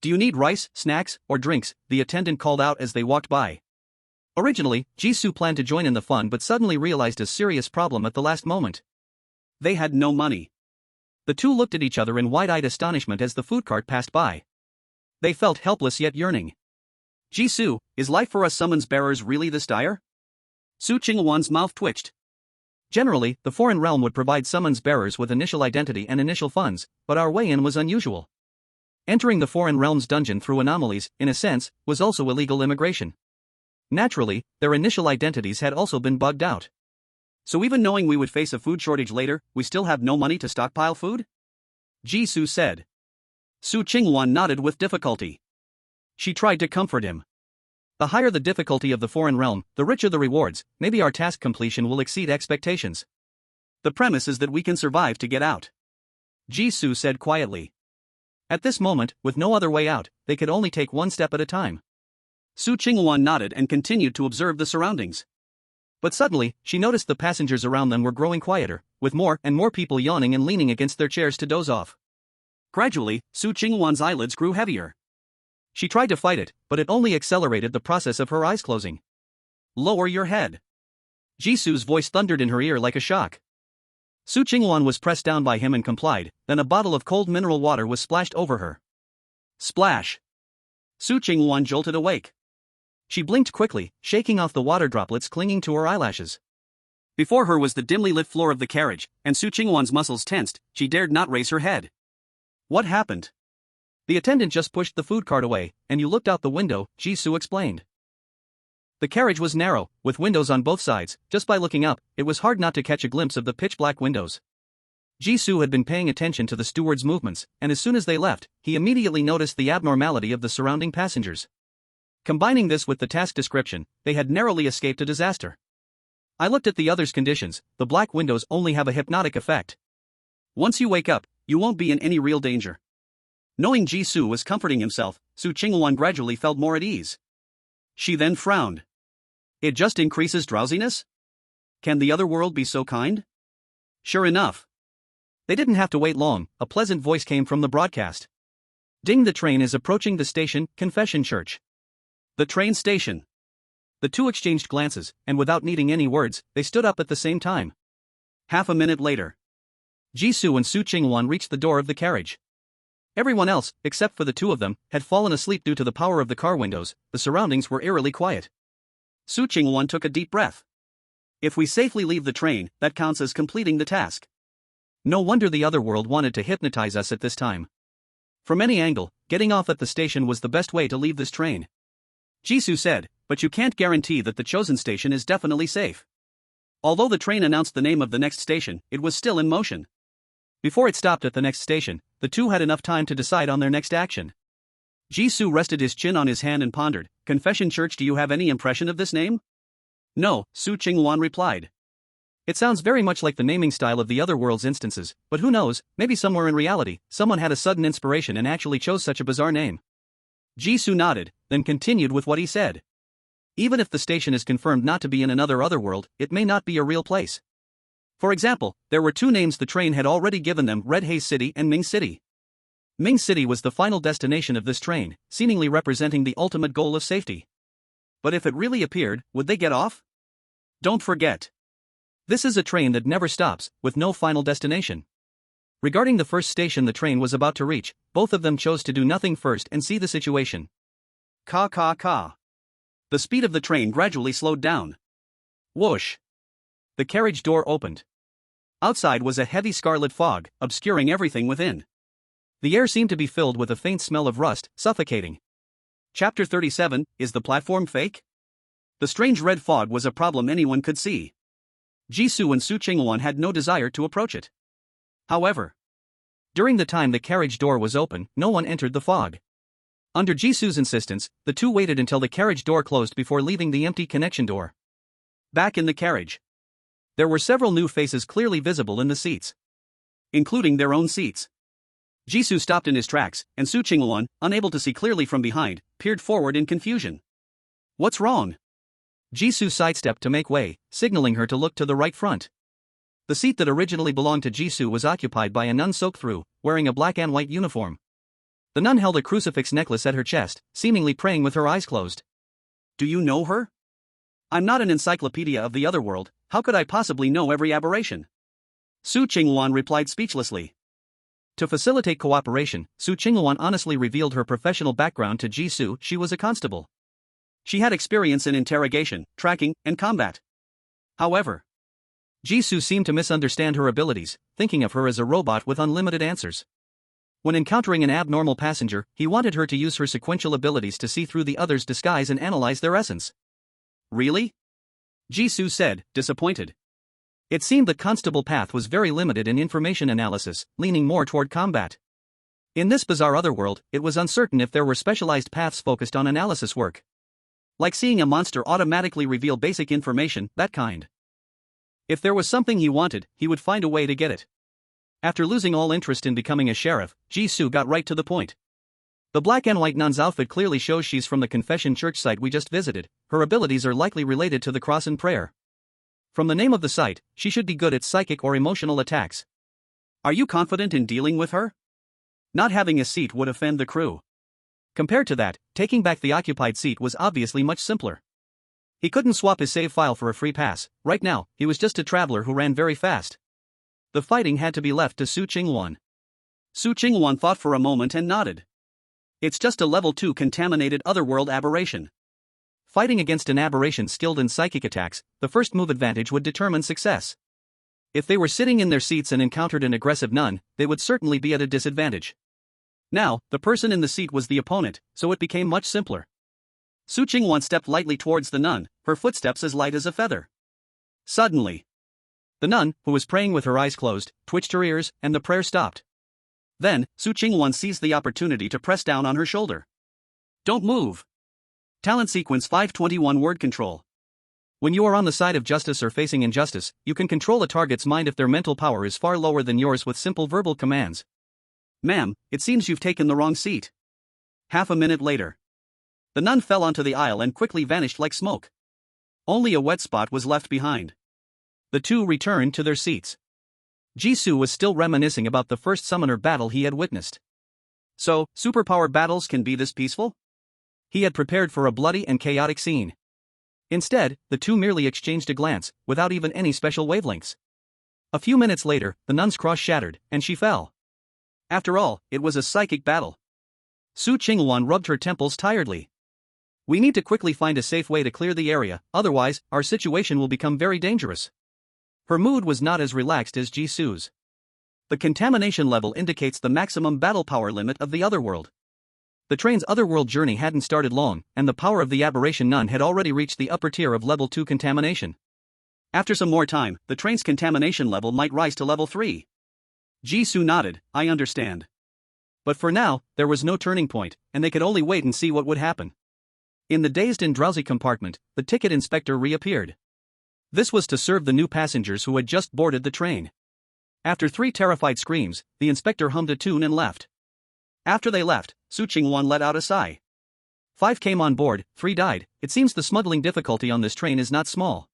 Do you need rice, snacks, or drinks? The attendant called out as they walked by. Originally, Jisoo planned to join in the fun but suddenly realized a serious problem at the last moment. They had no money. The 2 looked at each other in wide-eyed astonishment as the food cart passed by. They felt helpless yet yearning. Jisoo, is life for us summons bearers really this dire? Su Chingwan's mouth twitched. Generally, the foreign realm would provide summons bearers with initial identity and initial funds, but our way in was unusual. Entering the foreign realm's dungeon through anomalies, in a sense, was also illegal immigration. Naturally, their initial identities had also been bugged out. So even knowing we would face a food shortage later, we still have no money to stockpile food? Jisoo said. Su Chingwan nodded with difficulty. She tried to comfort him. The higher the difficulty of the foreign realm, the richer the rewards. Maybe our task completion will exceed expectations. The premise is that we can survive to get out. Jisoo said quietly. At this moment, with no other way out, they could only take one step at a time. Su Chingwan nodded and continued to observe the surroundings. But suddenly, she noticed the passengers around them were growing quieter, with more and more people yawning and leaning against their chairs to doze off. Gradually, Su Chingwan's eyelids grew heavier. She tried to fight it, but it only accelerated the process of her eyes closing. Lower your head. Jisoo's voice thundered in her ear like a shock. Su Chingwan was pressed down by him and complied, then a bottle of cold mineral water was splashed over her. Splash! Su Chingwan jolted awake. She blinked quickly, shaking off the water droplets clinging to her eyelashes. Before her was the dimly lit floor of the carriage, and Su Chingwan's muscles tensed, she dared not raise her head. What happened? The attendant just pushed the food cart away, and you looked out the window, Jisoo explained. The carriage was narrow, with windows on both sides. Just by looking up, it was hard not to catch a glimpse of the pitch-black windows. Jisoo had been paying attention to the steward's movements, and as soon as they left, he immediately noticed the abnormality of the surrounding passengers. Combining this with the task description, they had narrowly escaped a disaster. I looked at the others' conditions. The black windows only have a hypnotic effect. Once you wake up, you won't be in any real danger. Knowing Jisoo was comforting himself, Su Qingwan gradually felt more at ease. She then frowned. It just increases drowsiness? Can the other world be so kind? Sure enough. They didn't have to wait long. A pleasant voice came from the broadcast. Ding, the train is approaching the station, Confession Church. The train station. The two exchanged glances, and without needing any words, they stood up at the same time. Half a minute later, Jisoo and Su Qingwan reached the door of the carriage. Everyone else, except for the two of them, had fallen asleep due to the power of the car windows. The surroundings were eerily quiet. Su Qingwan took a deep breath. If we safely leave the train, that counts as completing the task. No wonder the other world wanted to hypnotize us at this time. From any angle, getting off at the station was the best way to leave this train. Jisoo said, but you can't guarantee that the chosen station is definitely safe. Although the train announced the name of the next station, it was still in motion. Before it stopped at the next station, the two had enough time to decide on their next action. Jisoo rested his chin on his hand and pondered. Confession Church, do you have any impression of this name? No, Su Qingwan replied. It sounds very much like the naming style of the other world's instances, but who knows, maybe somewhere in reality, someone had a sudden inspiration and actually chose such a bizarre name. Jisoo nodded, then continued with what he said. Even if the station is confirmed not to be in another otherworld, it may not be a real place. For example, there were two names the train had already given them: Red Haze City and Ming City. Ming City was the final destination of this train, seemingly representing the ultimate goal of safety. But if it really appeared, would they get off? Don't forget. This is a train that never stops, with no final destination. Regarding the first station the train was about to reach, both of them chose to do nothing first and see the situation. Ka. The speed of the train gradually slowed down. Whoosh. The carriage door opened. Outside was a heavy scarlet fog, obscuring everything within. The air seemed to be filled with a faint smell of rust, suffocating. Chapter 37, Is the platform fake? The strange red fog was a problem anyone could see. Jisoo and Su Qingwan had no desire to approach it. However, during the time the carriage door was open, no one entered the fog. Under Jisoo's insistence, the two waited until the carriage door closed before leaving the empty connection door. Back in the carriage, there were several new faces clearly visible in the seats, including their own seats. Jisoo stopped in his tracks, and Su Qingwan, unable to see clearly from behind, peered forward in confusion. What's wrong? Jisoo sidestepped to make way, signaling her to look to the right front. The seat that originally belonged to Jisoo was occupied by a nun soaked through, wearing a black and white uniform. The nun held a crucifix necklace at her chest, seemingly praying with her eyes closed. Do you know her? I'm not an encyclopedia of the other world. How could I possibly know every aberration? Su Qingwan replied speechlessly. To facilitate cooperation, Su Qingwan honestly revealed her professional background to Jisoo. She was a constable. She had experience in interrogation, tracking, and combat. However, Jisoo seemed to misunderstand her abilities, thinking of her as a robot with unlimited answers. When encountering an abnormal passenger, he wanted her to use her sequential abilities to see through the other's disguise and analyze their essence. Really? Jisoo said, disappointed. It seemed the constable path was very limited in information analysis, leaning more toward combat. In this bizarre otherworld, it was uncertain if there were specialized paths focused on analysis work. Like seeing a monster automatically reveal basic information, that kind. If there was something he wanted, he would find a way to get it. After losing all interest in becoming a sheriff, Jisoo got right to the point. The black and white nun's outfit clearly shows she's from the Confession Church site we just visited. Her abilities are likely related to the cross and prayer. From the name of the site, she should be good at psychic or emotional attacks. Are you confident in dealing with her? Not having a seat would offend the crew. Compared to that, taking back the occupied seat was obviously much simpler. He couldn't swap his save file for a free pass. Right now, he was just a traveler who ran very fast. The fighting had to be left to Su Qingwan. Su Qingwan thought for a moment and nodded. It's just a level 2 contaminated otherworld aberration. Fighting against an aberration skilled in psychic attacks, the first move advantage would determine success. If they were sitting in their seats and encountered an aggressive nun, they would certainly be at a disadvantage. Now, the person in the seat was the opponent, so it became much simpler. Su Qingwan stepped lightly towards the nun, her footsteps as light as a feather. Suddenly, The nun, who was praying with her eyes closed, twitched her ears, and the prayer stopped. Then, Su Qingwan seized the opportunity to press down on her shoulder. Don't move. Talent sequence 521 word control. When you are on the side of justice or facing injustice, you can control a target's mind if their mental power is far lower than yours with simple verbal commands. Ma'am, it seems you've taken the wrong seat. Half a minute later. The nun fell onto the aisle and quickly vanished like smoke. Only a wet spot was left behind. The two returned to their seats. Jisoo was still reminiscing about the first summoner battle he had witnessed. So, superpower battles can be this peaceful? He had prepared for a bloody and chaotic scene. Instead, the two merely exchanged a glance, without even any special wavelengths. A few minutes later, the nun's cross shattered, and she fell. After all, it was a psychic battle. Su Qingwan rubbed her temples tiredly. We need to quickly find a safe way to clear the area, otherwise, our situation will become very dangerous. Her mood was not as relaxed as Jisoo's. The contamination level indicates the maximum battle power limit of the Otherworld. The train's Otherworld journey hadn't started long, and the power of the aberration nun had already reached the upper tier of level 2 contamination. After some more time, the train's contamination level might rise to level 3. Jisoo nodded, I understand. But for now, there was no turning point, and they could only wait and see what would happen. In the dazed and drowsy compartment, the ticket inspector reappeared. This was to serve the new passengers who had just boarded the train. After 3 terrified screams, the inspector hummed a tune and left. After they left, Su Qingwan let out a sigh. 5 came on board, 3 died. It seems the smuggling difficulty on this train is not small.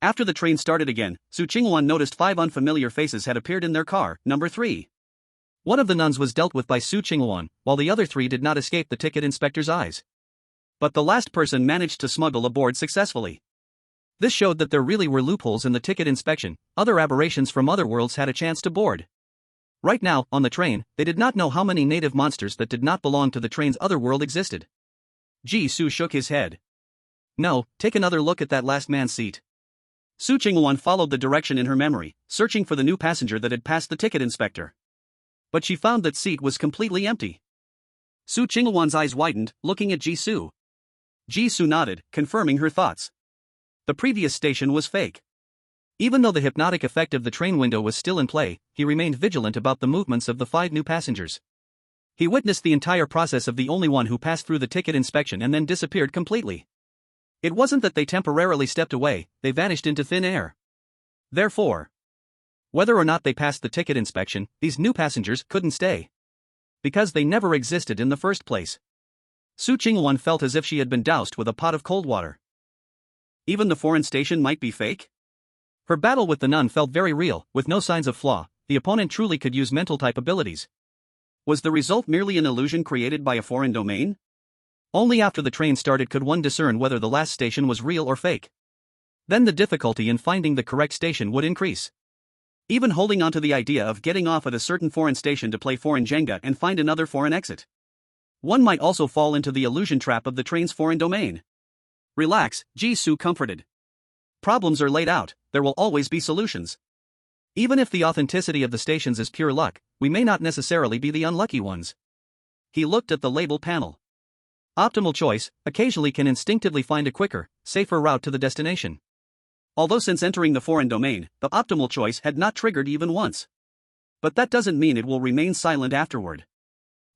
After the train started again, Su Qingwan noticed 5 unfamiliar faces had appeared in their car, number 3. One of the nuns was dealt with by Su Qingwan, while the other 3 did not escape the ticket inspector's eyes. But the last person managed to smuggle aboard successfully. This showed that there really were loopholes in the ticket inspection. Other aberrations from other worlds had a chance to board. Right now, on the train, they did not know how many native monsters that did not belong to the train's otherworld existed. Jisoo shook his head. No, take another look at that last man's seat. Su Qingwan followed the direction in her memory, searching for the new passenger that had passed the ticket inspector. But she found that seat was completely empty. Su Qingwan's eyes widened, looking at Jisoo. Jisoo nodded, confirming her thoughts. The previous station was fake. Even though the hypnotic effect of the train window was still in play, he remained vigilant about the movements of the 5 new passengers. He witnessed the entire process of the only one who passed through the ticket inspection and then disappeared completely. It wasn't that they temporarily stepped away, they vanished into thin air. Therefore, whether or not they passed the ticket inspection, these new passengers couldn't stay. Because they never existed in the first place. Su Qingwan felt as if she had been doused with a pot of cold water. Even the foreign station might be fake? Her battle with the nun felt very real, with no signs of flaw. The opponent truly could use mental type abilities. Was the result merely an illusion created by a foreign domain? Only after the train started could one discern whether the last station was real or fake. Then the difficulty in finding the correct station would increase. Even holding on to the idea of getting off at a certain foreign station to play foreign Jenga and find another foreign exit. One might also fall into the illusion trap of the train's foreign domain. Relax, Jisoo comforted. Problems are laid out, there will always be solutions. Even if the authenticity of the stations is pure luck, we may not necessarily be the unlucky ones. He looked at the label panel. Optimal choice occasionally can instinctively find a quicker, safer route to the destination. Although since entering the foreign domain, the optimal choice had not triggered even once. But that doesn't mean it will remain silent afterward.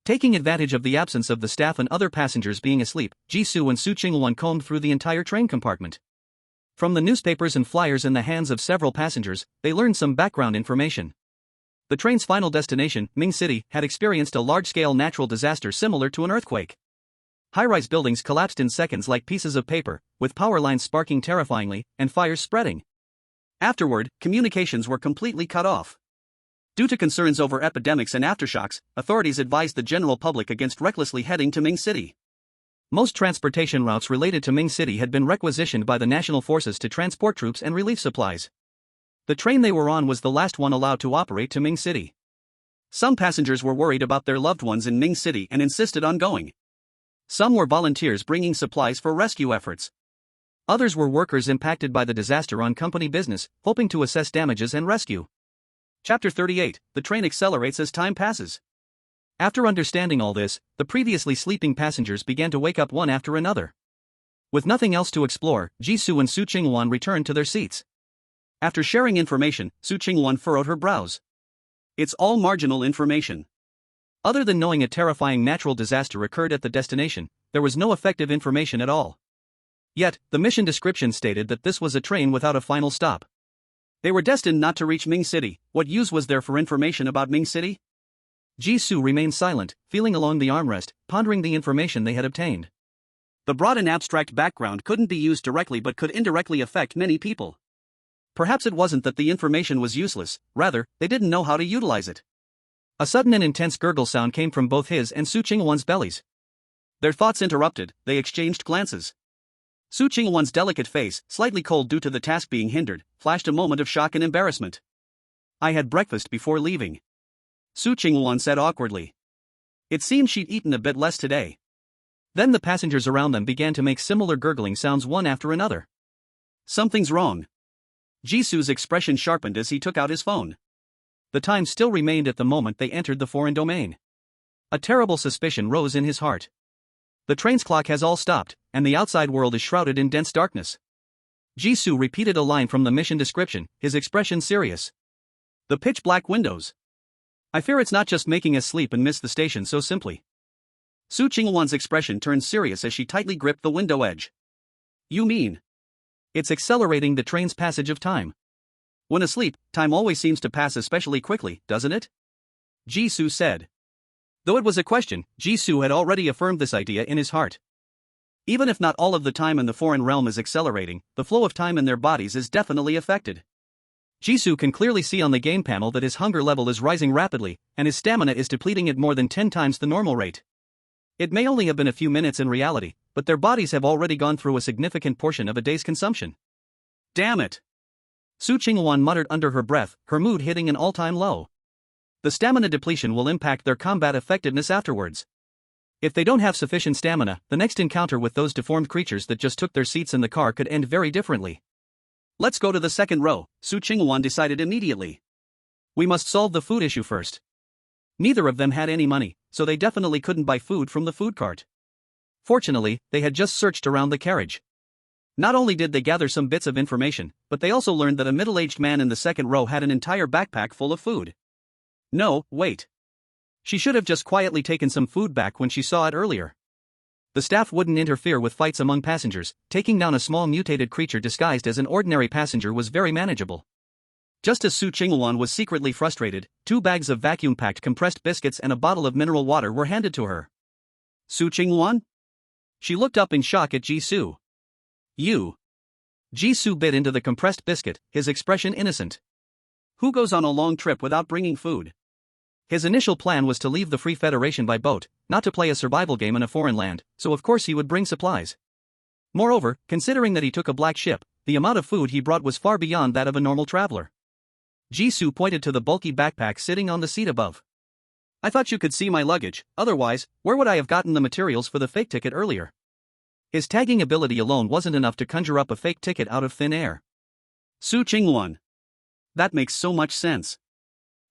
Taking advantage of the absence of the staff and other passengers being asleep, Jisoo and Su Qingwan combed through the entire train compartment. From the newspapers and flyers in the hands of several passengers, they learned some background information. The train's final destination, Ming City, had experienced a large-scale natural disaster similar to an earthquake. High-rise buildings collapsed in seconds like pieces of paper, with power lines sparking terrifyingly, and fires spreading. Afterward, communications were completely cut off. Due to concerns over epidemics and aftershocks, authorities advised the general public against recklessly heading to Ming City. Most transportation routes related to Ming City had been requisitioned by the national forces to transport troops and relief supplies. The train they were on was the last one allowed to operate to Ming City. Some passengers were worried about their loved ones in Ming City and insisted on going. Some were volunteers bringing supplies for rescue efforts. Others were workers impacted by the disaster on company business, hoping to assess damages and rescue. Chapter 38, The train accelerates as time passes. After understanding all this, the previously sleeping passengers began to wake up one after another. With nothing else to explore, Jisoo and Su Qingwan returned to their seats. After sharing information, Su Qingwan furrowed her brows. It's all marginal information. Other than knowing a terrifying natural disaster occurred at the destination, there was no effective information at all. Yet, the mission description stated that this was a train without a final stop. They were destined not to reach Ming City. What use was there for information about Ming City? Jisoo remained silent, feeling along the armrest, pondering the information they had obtained. The broad and abstract background couldn't be used directly but could indirectly affect many people. Perhaps it wasn't that the information was useless, rather, they didn't know how to utilize it. A sudden and intense gurgle sound came from both his and Su Qingwan's bellies. Their thoughts interrupted, they exchanged glances. Su Qingwan's delicate face, slightly cold due to the task being hindered, flashed a moment of shock and embarrassment. I had breakfast before leaving, Su Qingwan said awkwardly. It seemed she'd eaten a bit less today. Then the passengers around them began to make similar gurgling sounds one after another. Something's wrong. Jisoo's expression sharpened as he took out his phone. The time still remained at the moment they entered the foreign domain. A terrible suspicion rose in his heart. The train's clock has all stopped, and the outside world is shrouded in dense darkness. Jisoo repeated a line from the mission description, his expression serious. The pitch-black windows. I fear it's not just making us sleep and miss the station so simply. Su Qingwan's expression turned serious as she tightly gripped the window edge. You mean? It's accelerating the train's passage of time. When asleep, time always seems to pass especially quickly, doesn't it? Jisoo said. Though it was a question, Jisoo had already affirmed this idea in his heart. Even if not all of the time in the foreign realm is accelerating, the flow of time in their bodies is definitely affected. Jisoo can clearly see on the game panel that his hunger level is rising rapidly, and his stamina is depleting at more than 10 times the normal rate. It may only have been a few minutes in reality, but their bodies have already gone through a significant portion of a day's consumption. Damn it! Su Qingwan muttered under her breath, her mood hitting an all-time low. The stamina depletion will impact their combat effectiveness afterwards. If they don't have sufficient stamina, the next encounter with those deformed creatures that just took their seats in the car could end very differently. Let's go to the second row, Su Qingwan decided immediately. We must solve the food issue first. Neither of them had any money, so they definitely couldn't buy food from the food cart. Fortunately, they had just searched around the carriage. Not only did they gather some bits of information, but they also learned that a middle-aged man in the second row had an entire backpack full of food. No, wait. She should have just quietly taken some food back when she saw it earlier. The staff wouldn't interfere with fights among passengers. Taking down a small mutated creature disguised as an ordinary passenger was very manageable. Just as Su Qingwan was secretly frustrated, 2 bags of vacuum-packed compressed biscuits and a bottle of mineral water were handed to her. Su Qingwan? She looked up in shock at Jisoo. You. Jisoo bit into the compressed biscuit, his expression innocent. Who goes on a long trip without bringing food? His initial plan was to leave the Free Federation by boat, not to play a survival game in a foreign land, so of course he would bring supplies. Moreover, considering that he took a black ship, the amount of food he brought was far beyond that of a normal traveler. Jisoo pointed to the bulky backpack sitting on the seat above. I thought you could see my luggage, otherwise, where would I have gotten the materials for the fake ticket earlier? His tagging ability alone wasn't enough to conjure up a fake ticket out of thin air. Su Qingwan. That makes so much sense.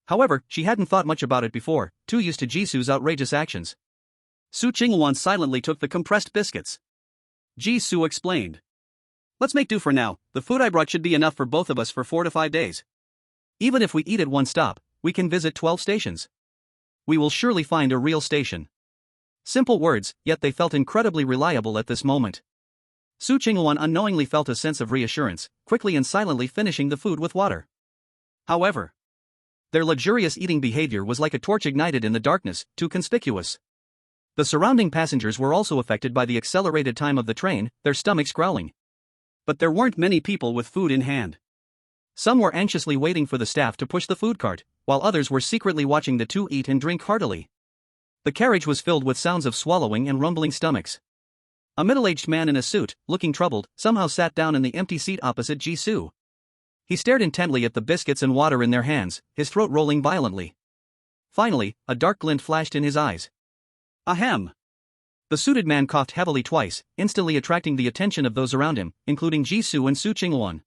However, she hadn't thought much about it before, too used to Jisoo's outrageous actions. Su Qingwan silently took the compressed biscuits. Jisoo explained. Let's make do for now, the food I brought should be enough for both of us for 4 to 5 days. Even if we eat at one stop, we can visit 12 stations. We will surely find a real station. Simple words, yet they felt incredibly reliable at this moment. Su Qingwan unknowingly felt a sense of reassurance, quickly and silently finishing the food with water. However, their luxurious eating behavior was like a torch ignited in the darkness, too conspicuous. The surrounding passengers were also affected by the accelerated time of the train, their stomachs growling. But there weren't many people with food in hand. Some were anxiously waiting for the staff to push the food cart, while others were secretly watching the two eat and drink heartily. The carriage was filled with sounds of swallowing and rumbling stomachs. A middle-aged man in a suit, looking troubled, somehow sat down in the empty seat opposite Jisoo. He stared intently at the biscuits and water in their hands, his throat rolling violently. Finally, a dark glint flashed in his eyes. Ahem. The suited man coughed heavily twice, instantly attracting the attention of those around him, including Jisoo and Su Qingwan.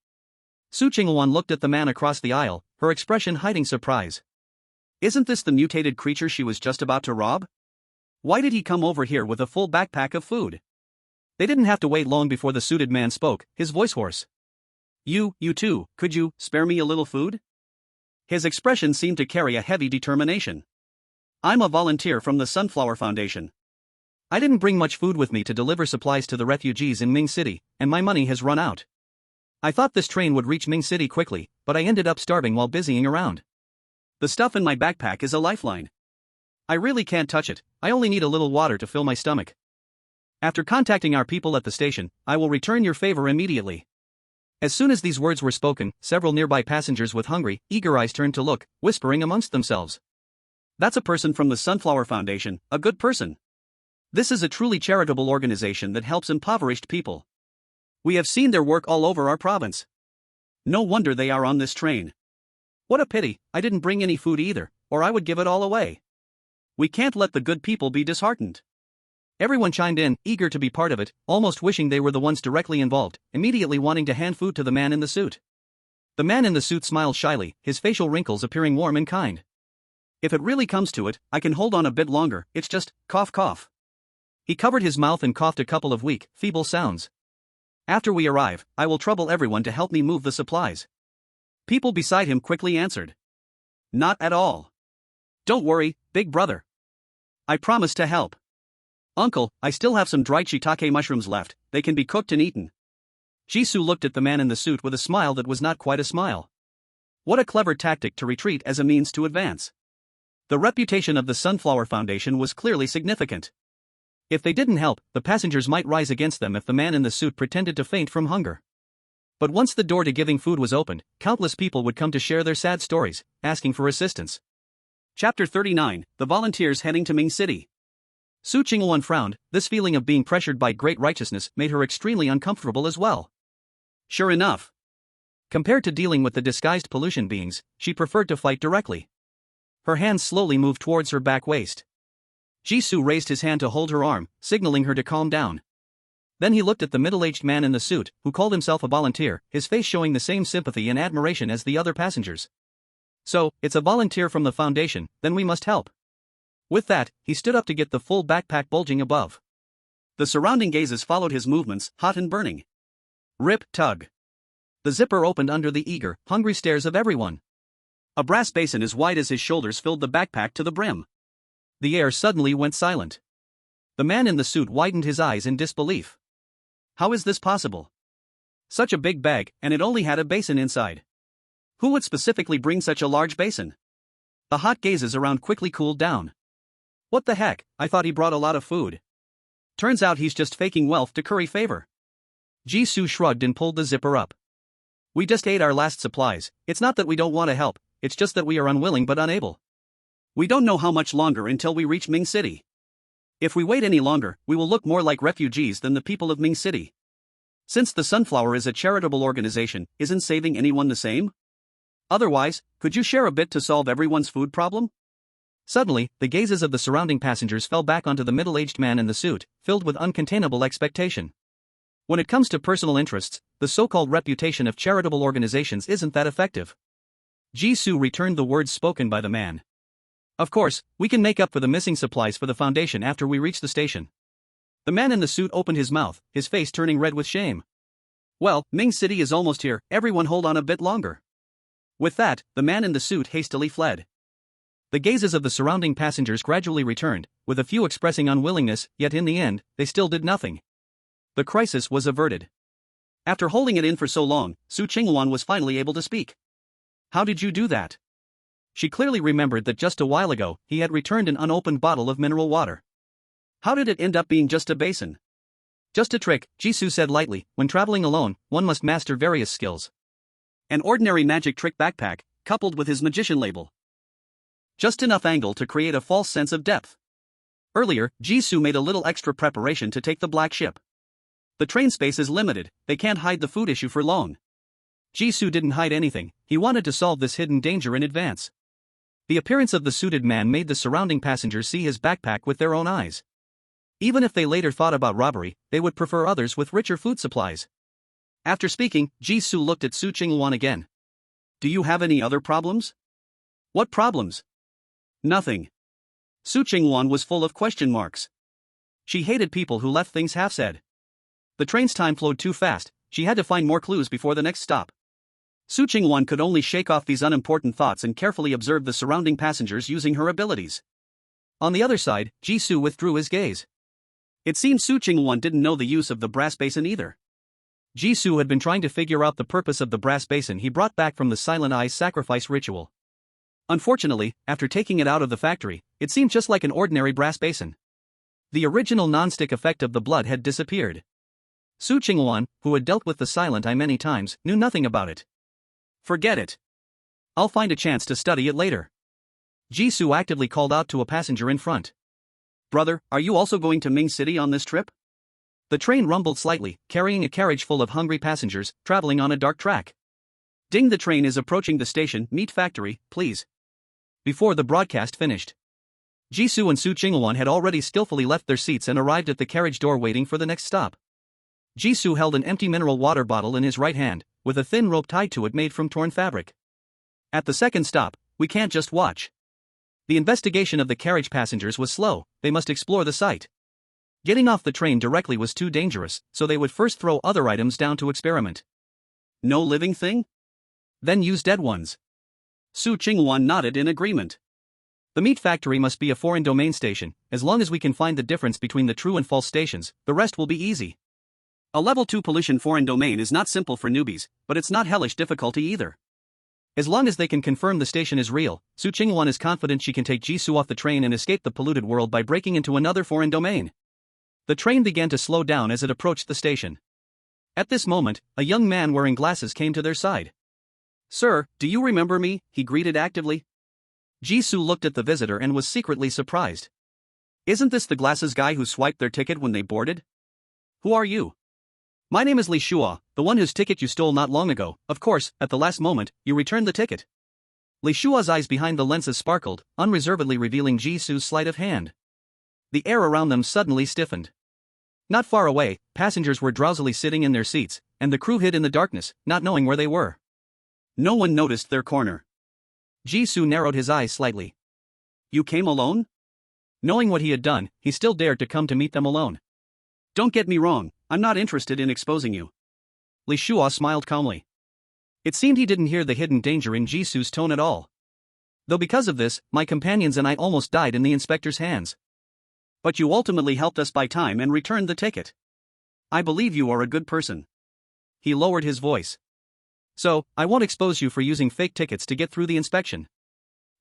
Su Qingwan looked at the man across the aisle, her expression hiding surprise. Isn't this the mutated creature she was just about to rob? Why did he come over here with a full backpack of food? They didn't have to wait long before the suited man spoke, his voice hoarse. You too, could you spare me a little food? His expression seemed to carry a heavy determination. I'm a volunteer from the Sunflower Foundation. I didn't bring much food with me to deliver supplies to the refugees in Ming City, and my money has run out. I thought this train would reach Ming City quickly, but I ended up starving while busying around. The stuff in my backpack is a lifeline. I really can't touch it, I only need a little water to fill my stomach. After contacting our people at the station, I will return your favor immediately. As soon as these words were spoken, several nearby passengers with hungry, eager eyes turned to look, whispering amongst themselves. That's a person from the Sunflower Foundation, a good person. This is a truly charitable organization that helps impoverished people. We have seen their work all over our province. No wonder they are on this train. What a pity, I didn't bring any food either, or I would give it all away. We can't let the good people be disheartened. Everyone chimed in, eager to be part of it, almost wishing they were the ones directly involved, immediately wanting to hand food to the man in the suit. The man in the suit smiled shyly, his facial wrinkles appearing warm and kind. If it really comes to it, I can hold on a bit longer, it's just, cough cough. He covered his mouth and coughed a couple of weak, feeble sounds. After we arrive, I will trouble everyone to help me move the supplies. People beside him quickly answered. Not at all. Don't worry, big brother. I promise to help. Uncle, I still have some dried shiitake mushrooms left, they can be cooked and eaten. Jisoo looked at the man in the suit with a smile that was not quite a smile. What a clever tactic to retreat as a means to advance. The reputation of the Sunflower Foundation was clearly significant. If they didn't help, the passengers might rise against them if the man in the suit pretended to faint from hunger. But once the door to giving food was opened, countless people would come to share their sad stories, asking for assistance. Chapter 39, The Volunteers Heading to Ming City. Su Qingluan frowned, this feeling of being pressured by great righteousness made her extremely uncomfortable as well. Sure enough. Compared to dealing with the disguised pollution beings, she preferred to fight directly. Her hands slowly moved towards her back waist. Jisoo raised his hand to hold her arm, signaling her to calm down. Then he looked at the middle-aged man in the suit, who called himself a volunteer, his face showing the same sympathy and admiration as the other passengers. So, it's a volunteer from the foundation, then we must help. With that, he stood up to get the full backpack bulging above. The surrounding gazes followed his movements, hot and burning. Rip, tug. The zipper opened under the eager, hungry stares of everyone. A brass basin as wide as his shoulders filled the backpack to the brim. The air suddenly went silent. The man in the suit widened his eyes in disbelief. How is this possible? Such a big bag, and it only had a basin inside. Who would specifically bring such a large basin? The hot gazes around quickly cooled down. What the heck, I thought he brought a lot of food. Turns out he's just faking wealth to curry favor. Jisoo shrugged and pulled the zipper up. We just ate our last supplies, it's not that we don't want to help, it's just that we are unwilling but unable. We don't know how much longer until we reach Ming City. If we wait any longer, we will look more like refugees than the people of Ming City. Since the Sunflower is a charitable organization, isn't saving anyone the same? Otherwise, could you share a bit to solve everyone's food problem? Suddenly, the gazes of the surrounding passengers fell back onto the middle-aged man in the suit, filled with uncontainable expectation. When it comes to personal interests, the so-called reputation of charitable organizations isn't that effective. Jisoo returned the words spoken by the man. Of course, we can make up for the missing supplies for the foundation after we reach the station. The man in the suit opened his mouth, his face turning red with shame. Well, Ming City is almost here, everyone hold on a bit longer. With that, the man in the suit hastily fled. The gazes of the surrounding passengers gradually returned, with a few expressing unwillingness, yet in the end, they still did nothing. The crisis was averted. After holding it in for so long, Su Qingluan was finally able to speak. How did you do that? She clearly remembered that just a while ago, he had returned an unopened bottle of mineral water. How did it end up being just a basin? Just a trick, Jisoo said lightly. When traveling alone, one must master various skills. An ordinary magic trick backpack, coupled with his magician label. Just enough angle to create a false sense of depth. Earlier, Jisoo made a little extra preparation to take the black ship. The train space is limited, they can't hide the food issue for long. Jisoo didn't hide anything, he wanted to solve this hidden danger in advance. The appearance of the suited man made the surrounding passengers see his backpack with their own eyes. Even if they later thought about robbery, they would prefer others with richer food supplies. After speaking, Jisoo looked at Su Qingluan again. Do you have any other problems? What problems? Nothing. Su Qingluan was full of question marks. She hated people who left things half-said. The train's time flowed too fast, she had to find more clues before the next stop. Su Qingwan could only shake off these unimportant thoughts and carefully observe the surrounding passengers using her abilities. On the other side, Jisoo withdrew his gaze. It seemed Su Qingwan didn't know the use of the brass basin either. Jisoo had been trying to figure out the purpose of the brass basin he brought back from the Silent Eye's sacrifice ritual. Unfortunately, after taking it out of the factory, it seemed just like an ordinary brass basin. The original non-stick effect of the blood had disappeared. Su Qingwan, who had dealt with the Silent Eye many times, knew nothing about it. Forget it. I'll find a chance to study it later. Jisoo actively called out to a passenger in front. Brother, are you also going to Ming City on this trip? The train rumbled slightly, carrying a carriage full of hungry passengers, traveling on a dark track. Ding, the train is approaching the station, meat factory, please. Before the broadcast finished, Jisoo and Su Qingwan had already skillfully left their seats and arrived at the carriage door waiting for the next stop. Jisoo held an empty mineral water bottle in his right hand, with a thin rope tied to it made from torn fabric. At the second stop, we can't just watch. The investigation of the carriage passengers was slow, they must explore the site. Getting off the train directly was too dangerous, so they would first throw other items down to experiment. No living thing? Then use dead ones. Su Qingwan nodded in agreement. The meat factory must be a foreign domain station. As long as we can find the difference between the true and false stations, the rest will be easy. A level 2 pollution foreign domain is not simple for newbies, but it's not hellish difficulty either. As long as they can confirm the station is real, Su Qingwan is confident she can take Jisoo off the train and escape the polluted world by breaking into another foreign domain. The train began to slow down as it approached the station. At this moment, a young man wearing glasses came to their side. Sir, do you remember me? He greeted actively. Jisoo looked at the visitor and was secretly surprised. Isn't this the glasses guy who swiped their ticket when they boarded? Who are you? My name is Li Shua, the one whose ticket you stole not long ago. Of course, at the last moment, you returned the ticket. Li Shua's eyes behind the lenses sparkled, unreservedly revealing Jisoo's sleight of hand. The air around them suddenly stiffened. Not far away, passengers were drowsily sitting in their seats, and the crew hid in the darkness, not knowing where they were. No one noticed their corner. Jisoo narrowed his eyes slightly. You came alone? Knowing what he had done, he still dared to come to meet them alone. Don't get me wrong, I'm not interested in exposing you. Li Shua smiled calmly. It seemed he didn't hear the hidden danger in Jisoo's tone at all. Though because of this, my companions and I almost died in the inspector's hands. But you ultimately helped us buy time and returned the ticket. I believe you are a good person. He lowered his voice. So, I won't expose you for using fake tickets to get through the inspection.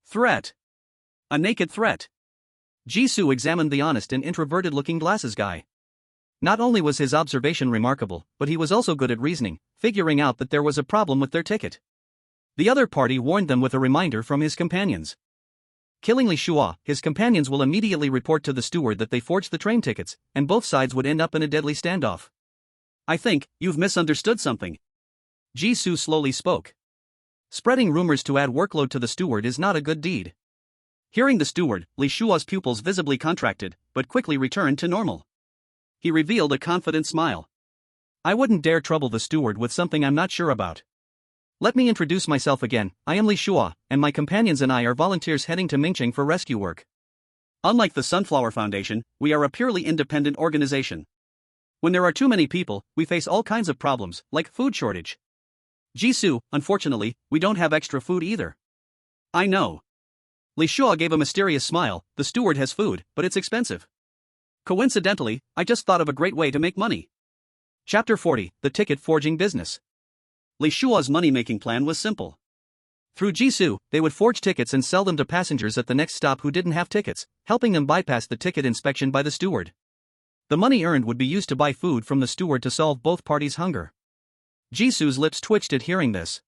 Threat. A naked threat. Jisoo examined the honest and introverted-looking glasses guy. Not only was his observation remarkable, but he was also good at reasoning, figuring out that there was a problem with their ticket. The other party warned them with a reminder from his companions. Killing Li Shua, his companions will immediately report to the steward that they forged the train tickets, and both sides would end up in a deadly standoff. I think you've misunderstood something. Jisoo slowly spoke. Spreading rumors to add workload to the steward is not a good deed. Hearing the steward, Li Shua's pupils visibly contracted, but quickly returned to normal. He revealed a confident smile. I wouldn't dare trouble the steward with something I'm not sure about. Let me introduce myself again. I am Li Shua, and my companions and I are volunteers heading to Mingqing for rescue work. Unlike the Sunflower Foundation, we are a purely independent organization. When there are too many people, we face all kinds of problems, like food shortage. Jisoo, unfortunately, we don't have extra food either. I know. Li Shua gave a mysterious smile. The steward has food, but it's expensive. Coincidentally, I just thought of a great way to make money. Chapter 40, The Ticket Forging Business. Li Shua's money-making plan was simple. Through Jisoo, they would forge tickets and sell them to passengers at the next stop who didn't have tickets, helping them bypass the ticket inspection by the steward. The money earned would be used to buy food from the steward to solve both parties' hunger. Jisoo's lips twitched at hearing this.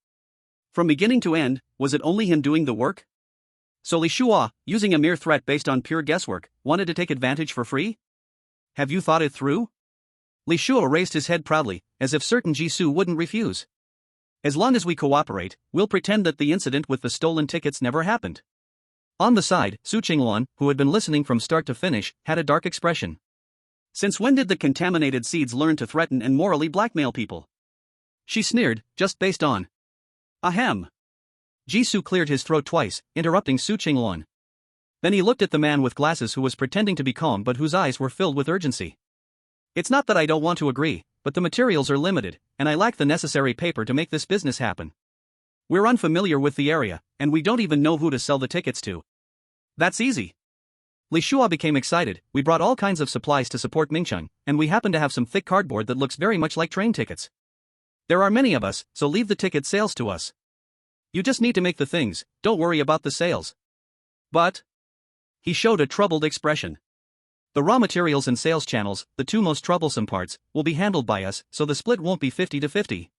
From beginning to end, was it only him doing the work? So Li Shua, using a mere threat based on pure guesswork, wanted to take advantage for free? Have you thought it through? Li Shua raised his head proudly, as if certain Jisoo wouldn't refuse. As long as we cooperate, we'll pretend that the incident with the stolen tickets never happened. On the side, Su Qingwan, who had been listening from start to finish, had a dark expression. Since when did the contaminated seeds learn to threaten and morally blackmail people? She sneered, just based on. Ahem. Jisoo cleared his throat twice, interrupting Su Qingwan. Then he looked at the man with glasses who was pretending to be calm but whose eyes were filled with urgency. It's not that I don't want to agree, but the materials are limited, and I lack the necessary paper to make this business happen. We're unfamiliar with the area, and we don't even know who to sell the tickets to. That's easy. Li Shua became excited. We brought all kinds of supplies to support Mingcheng, and we happen to have some thick cardboard that looks very much like train tickets. There are many of us, so leave the ticket sales to us. You just need to make the things, don't worry about the sales. But he showed a troubled expression. The raw materials and sales channels, the two most troublesome parts, will be handled by us, so the split won't be 50-50.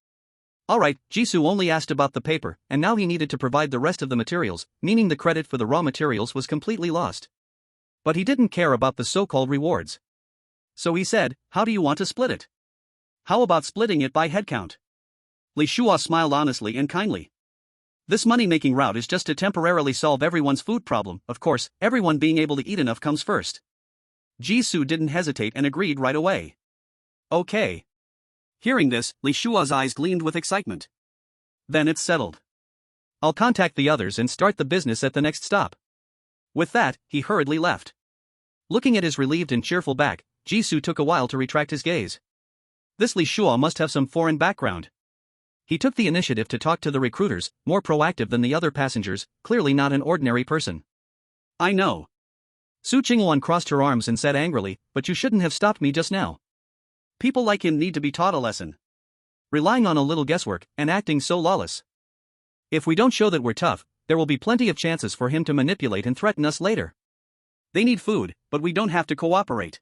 Alright, Jisoo only asked about the paper, and now he needed to provide the rest of the materials, meaning the credit for the raw materials was completely lost. But he didn't care about the so-called rewards. So he said, how do you want to split it? How about splitting it by headcount? Li Shua smiled honestly and kindly. This money-making route is just to temporarily solve everyone's food problem, of course, everyone being able to eat enough comes first. Jisoo didn't hesitate and agreed right away. Okay. Hearing this, Li Shua's eyes gleamed with excitement. Then it's settled. I'll contact the others and start the business at the next stop. With that, he hurriedly left. Looking at his relieved and cheerful back, Jisoo took a while to retract his gaze. This Li Shua must have some foreign background. He took the initiative to talk to the recruiters, more proactive than the other passengers, clearly not an ordinary person. I know. Su Qingwan crossed her arms and said angrily, but you shouldn't have stopped me just now. People like him need to be taught a lesson. Relying on a little guesswork, and acting so lawless. If we don't show that we're tough, there will be plenty of chances for him to manipulate and threaten us later. They need food, but we don't have to cooperate.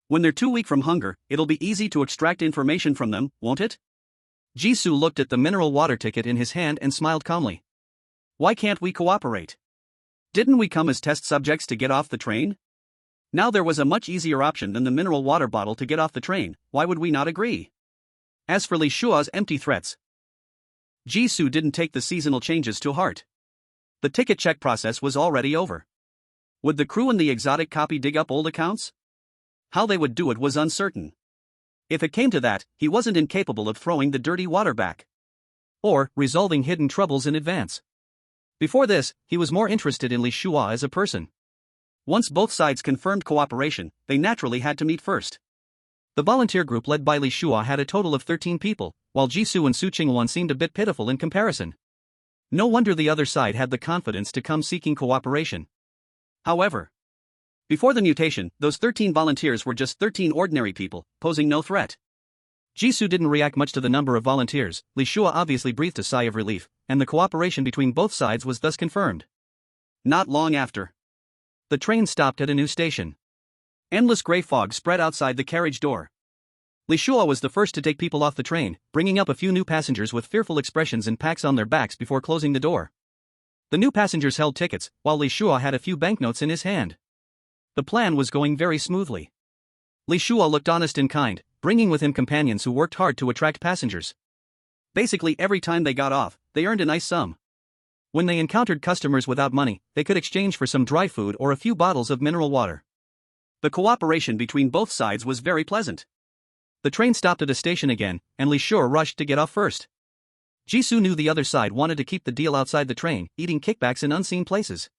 When they're too weak from hunger, it'll be easy to extract information from them, won't it? Jisoo looked at the mineral water ticket in his hand and smiled calmly. Why can't we cooperate? Didn't we come as test subjects to get off the train? Now there was a much easier option than the mineral water bottle to get off the train, why would we not agree? As for Li Shua's empty threats, Jisoo didn't take the seasonal changes to heart. The ticket check process was already over. Would the crew and the exotic copy dig up old accounts? How they would do it was uncertain. If it came to that, he wasn't incapable of throwing the dirty water back. Or, resolving hidden troubles in advance. Before this, he was more interested in Li Shua as a person. Once both sides confirmed cooperation, they naturally had to meet first. The volunteer group led by Li Shua had a total of 13 people, while Jisoo and Su Qingwan seemed a bit pitiful in comparison. No wonder the other side had the confidence to come seeking cooperation. However, before the mutation, those 13 volunteers were just 13 ordinary people, posing no threat. Jisoo didn't react much to the number of volunteers. Li Shua obviously breathed a sigh of relief, and the cooperation between both sides was thus confirmed. Not long after, the train stopped at a new station. Endless gray fog spread outside the carriage door. Li Shua was the first to take people off the train, bringing up a few new passengers with fearful expressions and packs on their backs before closing the door. The new passengers held tickets, while Li Shua had a few banknotes in his hand. The plan was going very smoothly. Li Shua looked honest and kind, bringing with him companions who worked hard to attract passengers. Basically every time they got off, they earned a nice sum. When they encountered customers without money, they could exchange for some dry food or a few bottles of mineral water. The cooperation between both sides was very pleasant. The train stopped at a station again, and Li Shua rushed to get off first. Jisoo knew the other side wanted to keep the deal outside the train, eating kickbacks in unseen places.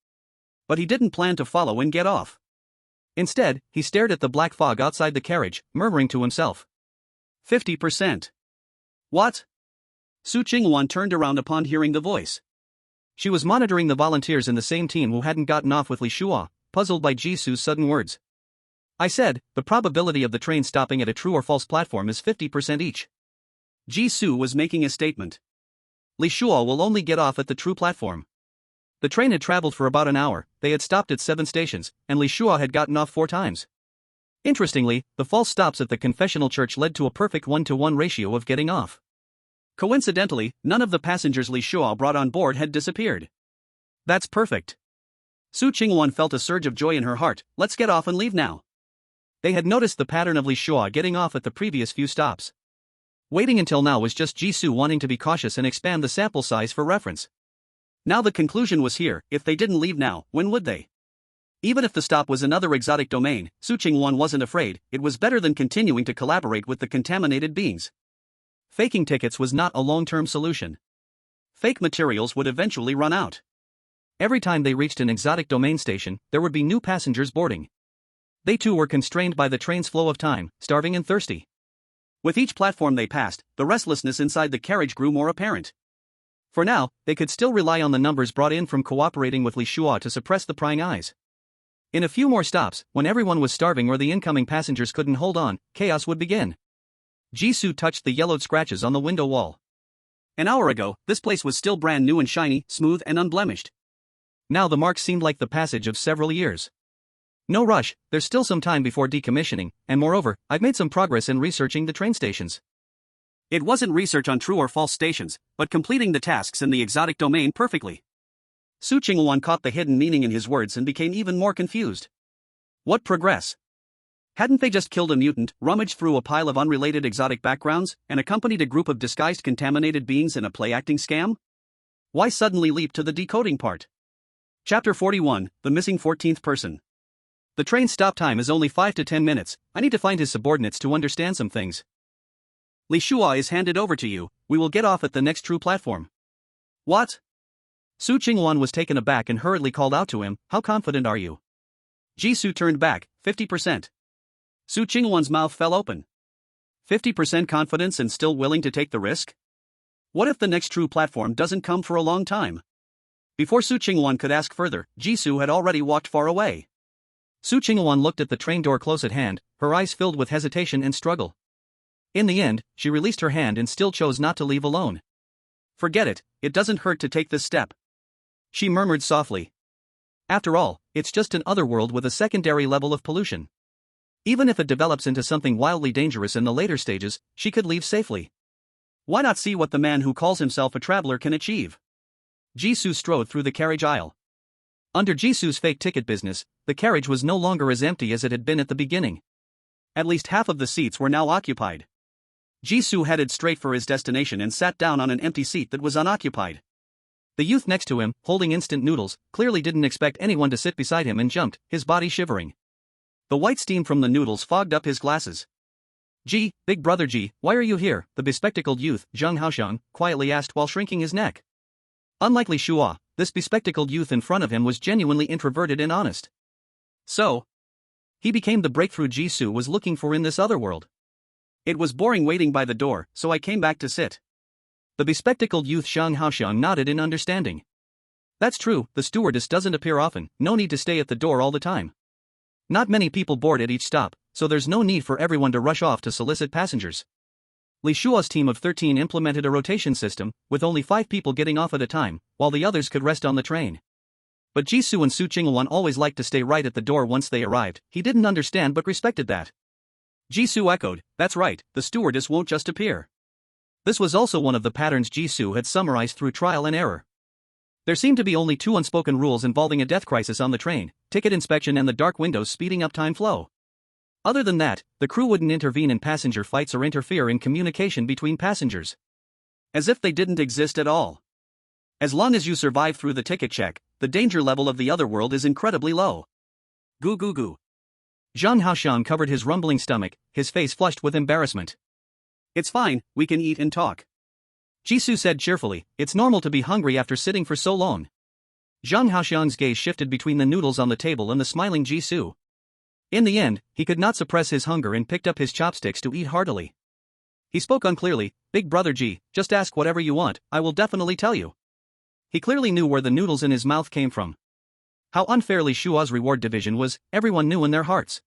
But he didn't plan to follow and get off. Instead, he stared at the black fog outside the carriage, murmuring to himself. 50%. What? Su Qingwan turned around upon hearing the voice. She was monitoring the volunteers in the same team who hadn't gotten off with Li Shua, puzzled by Jisoo's sudden words. I said, the probability of the train stopping at a true or false platform is 50% each. Jisoo was making a statement. Li Shua will only get off at the true platform. The train had traveled for about an hour, they had stopped at 7 stations, and Li Shua had gotten off 4 times. Interestingly, the false stops at the confessional church led to a perfect 1-to-1 ratio of getting off. Coincidentally, none of the passengers Li Shua brought on board had disappeared. That's perfect. Su Qingwan felt a surge of joy in her heart. Let's get off and leave now. They had noticed the pattern of Li Shua getting off at the previous few stops. Waiting until now was just Jisoo wanting to be cautious and expand the sample size for reference. Now the conclusion was here, if they didn't leave now, when would they? Even if the stop was another exotic domain, Su Qingwan wasn't afraid. It was better than continuing to collaborate with the contaminated beings. Faking tickets was not a long-term solution. Fake materials would eventually run out. Every time they reached an exotic domain station, there would be new passengers boarding. They too were constrained by the train's flow of time, starving and thirsty. With each platform they passed, the restlessness inside the carriage grew more apparent. For now, they could still rely on the numbers brought in from cooperating with Li Shua to suppress the prying eyes. In a few more stops, when everyone was starving or the incoming passengers couldn't hold on, chaos would begin. Jisoo touched the yellowed scratches on the window wall. An hour ago, this place was still brand new and shiny, smooth and unblemished. Now the marks seemed like the passage of several years. No rush, there's still some time before decommissioning, and moreover, I've made some progress in researching the train stations. It wasn't research on true or false stations, but completing the tasks in the exotic domain perfectly. Su Qingwan caught the hidden meaning in his words and became even more confused. What progress? Hadn't they just killed a mutant, rummaged through a pile of unrelated exotic backgrounds, and accompanied a group of disguised contaminated beings in a play-acting scam? Why suddenly leap to the decoding part? Chapter 41, The Missing 14th Person. The train stop time is only 5 to 10 minutes, I need to find his subordinates to understand some things. Li Shua is handed over to you, we will get off at the next true platform. What? Su Qingwan was taken aback and hurriedly called out to him, how confident are you? Jisoo turned back, 50%. Su Qingwan's mouth fell open. 50% confidence and still willing to take the risk? What if the next true platform doesn't come for a long time? Before Su Qingwan could ask further, Jisoo had already walked far away. Su Qingwan looked at the train door close at hand, her eyes filled with hesitation and struggle. In the end, she released her hand and still chose not to leave alone. Forget it, it doesn't hurt to take this step. She murmured softly. After all, it's just an otherworld with a secondary level of pollution. Even if it develops into something wildly dangerous in the later stages, she could leave safely. Why not see what the man who calls himself a traveler can achieve? Jisoo strode through the carriage aisle. Under Jisoo's fake ticket business, the carriage was no longer as empty as it had been at the beginning. At least half of the seats were now occupied. Jisoo headed straight for his destination and sat down on an empty seat that was unoccupied. The youth next to him, holding instant noodles, clearly didn't expect anyone to sit beside him and jumped, his body shivering. The white steam from the noodles fogged up his glasses. G, big brother G, why are you here? The bespectacled youth, Zheng Haoxiang, quietly asked while shrinking his neck. Unlike Li Shua, this bespectacled youth in front of him was genuinely introverted and honest. So, he became the breakthrough Jisoo was looking for in this other world. It was boring waiting by the door, so I came back to sit. The bespectacled youth Zheng Haoxiang nodded in understanding. That's true, the stewardess doesn't appear often, no need to stay at the door all the time. Not many people board at each stop, so there's no need for everyone to rush off to solicit passengers. Li Shua's team of 13 implemented a rotation system, with only 5 people getting off at a time, while the others could rest on the train. But Jisoo and Su Qingwan always liked to stay right at the door once they arrived. He didn't understand but respected that. Jisoo echoed, that's right, the stewardess won't just appear. This was also one of the patterns Jisoo had summarized through trial and error. There seemed to be only 2 unspoken rules involving a death crisis on the train, ticket inspection and the dark windows speeding up time flow. Other than that, the crew wouldn't intervene in passenger fights or interfere in communication between passengers. As if they didn't exist at all. As long as you survive through the ticket check, the danger level of the other world is incredibly low. Goo goo goo. Zhang Haoxiang covered his rumbling stomach, his face flushed with embarrassment. It's fine, we can eat and talk. Jisoo said cheerfully, it's normal to be hungry after sitting for so long. Zhang Haoxiang's gaze shifted between the noodles on the table and the smiling Jisoo. In the end, he could not suppress his hunger and picked up his chopsticks to eat heartily. He spoke unclearly, big brother G, just ask whatever you want, I will definitely tell you. He clearly knew where the noodles in his mouth came from. How unfairly Shua's reward division was, everyone knew in their hearts.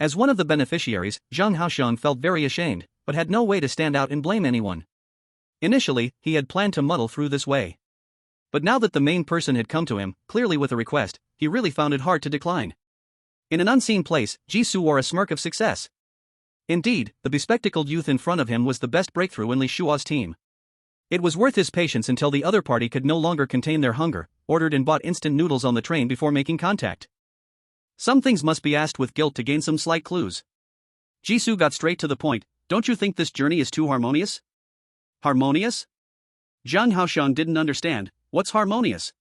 As one of the beneficiaries, Zhang Haoxiang felt very ashamed, but had no way to stand out and blame anyone. Initially, he had planned to muddle through this way. But now that the main person had come to him, clearly with a request, he really found it hard to decline. In an unseen place, Jisoo wore a smirk of success. Indeed, the bespectacled youth in front of him was the best breakthrough in Li Shua's team. It was worth his patience until the other party could no longer contain their hunger, ordered and bought instant noodles on the train before making contact. Some things must be asked with guilt to gain some slight clues. Jisoo got straight to the point, don't you think this journey is too harmonious? Harmonious? Zhang Haoxiang didn't understand, what's harmonious?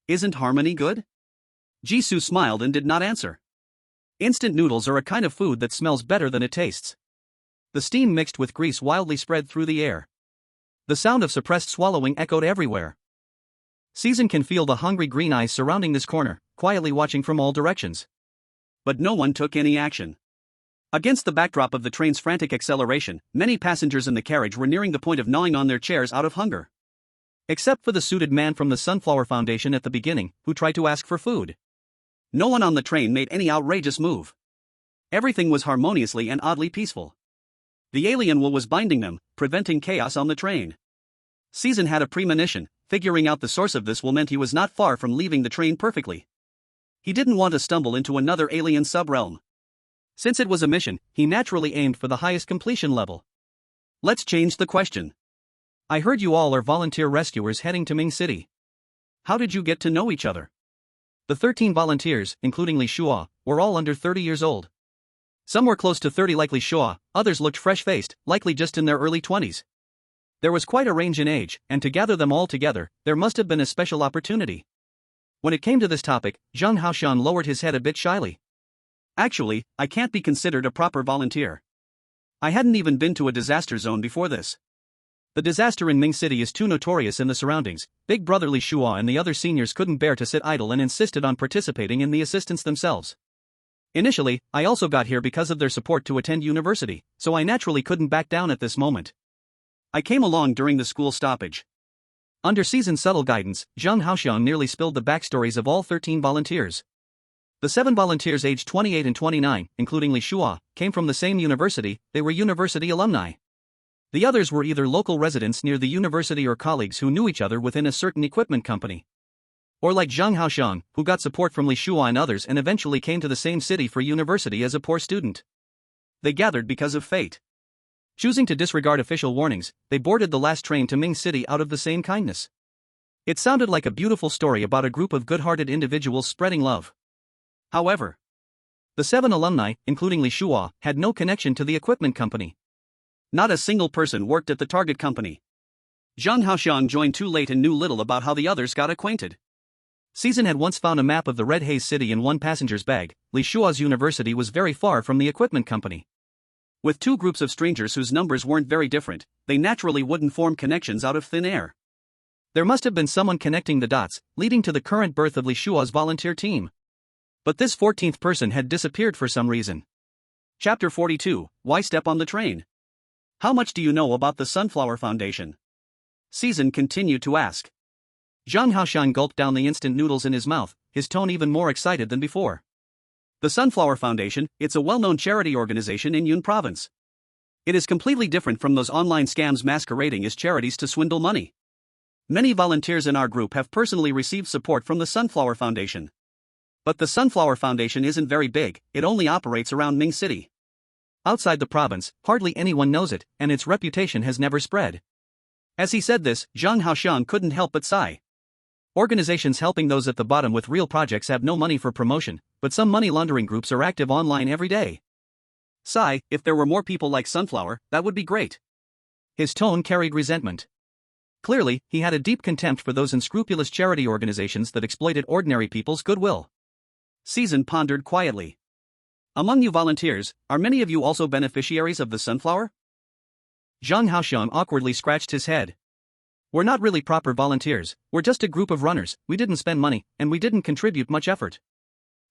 Isn't harmony good? Jisoo smiled and did not answer. Instant noodles are a kind of food that smells better than it tastes. The steam mixed with grease wildly spread through the air. The sound of suppressed swallowing echoed everywhere. Season can feel the hungry green eyes surrounding this corner, quietly watching from all directions. But no one took any action. Against the backdrop of the train's frantic acceleration, many passengers in the carriage were nearing the point of gnawing on their chairs out of hunger. Except for the suited man from the Sunflower Foundation at the beginning, who tried to ask for food. No one on the train made any outrageous move. Everything was harmoniously and oddly peaceful. The alien wool was binding them, preventing chaos on the train. Season had a premonition. Figuring out the source of this wool meant he was not far from leaving the train perfectly. He didn't want to stumble into another alien subrealm. Since it was a mission, he naturally aimed for the highest completion level. Let's change the question. I heard you all are volunteer rescuers heading to Ming City. How did you get to know each other? The 13 volunteers, including Li Shua, were all under 30 years old. Some were close to 30 like Li Shua, others looked fresh-faced, likely just in their early 20s. There was quite a range in age, and to gather them all together, there must have been a special opportunity. When it came to this topic, Zhang Haoshan lowered his head a bit shyly. Actually, I can't be considered a proper volunteer. I hadn't even been to a disaster zone before this. The disaster in Ming City is too notorious in the surroundings. Big Brother Li Shua and the other seniors couldn't bear to sit idle and insisted on participating in the assistance themselves. Initially, I also got here because of their support to attend university, so I naturally couldn't back down at this moment. I came along during the school stoppage. Under Season's subtle guidance, Zhang Haoshan nearly spilled the backstories of all 13 volunteers. The 7 volunteers aged 28 and 29, including Li Shua, came from the same university. They were university alumni. The others were either local residents near the university or colleagues who knew each other within a certain equipment company. Or like Zhang Haoshan, who got support from Li Shua and others and eventually came to the same city for university as a poor student. They gathered because of fate. Choosing to disregard official warnings, they boarded the last train to Ming City out of the same kindness. It sounded like a beautiful story about a group of good-hearted individuals spreading love. However, the 7 alumni, including Li Shua, had no connection to the equipment company. Not a single person worked at the target company. Zhang Haoshan joined too late and knew little about how the others got acquainted. Season had once found a map of the Red Haze City in one passenger's bag. Li Shua's university was very far from the equipment company. With 2 groups of strangers whose numbers weren't very different, they naturally wouldn't form connections out of thin air. There must have been someone connecting the dots, leading to the current birth of Li Shua's volunteer team. But this 14th person had disappeared for some reason. Chapter 42, Why Step on the Train? How much do you know about the Sunflower Foundation? Season continued to ask. Zhang Haoshan gulped down the instant noodles in his mouth, his tone even more excited than before. The Sunflower Foundation, it's a well-known charity organization in Yun Province. It is completely different from those online scams masquerading as charities to swindle money. Many volunteers in our group have personally received support from the Sunflower Foundation. But the Sunflower Foundation isn't very big, it only operates around Ming City. Outside the province, hardly anyone knows it, and its reputation has never spread. As he said this, Zhang Haoshan couldn't help but sigh. Organizations helping those at the bottom with real projects have no money for promotion, but some money laundering groups are active online every day. Sigh, if there were more people like Sunflower, that would be great. His tone carried resentment. Clearly, he had a deep contempt for those unscrupulous charity organizations that exploited ordinary people's goodwill. Season pondered quietly. Among you volunteers, are many of you also beneficiaries of the Sunflower? Zhang Haoshan awkwardly scratched his head. We're not really proper volunteers, we're just a group of runners. We didn't spend money, and we didn't contribute much effort.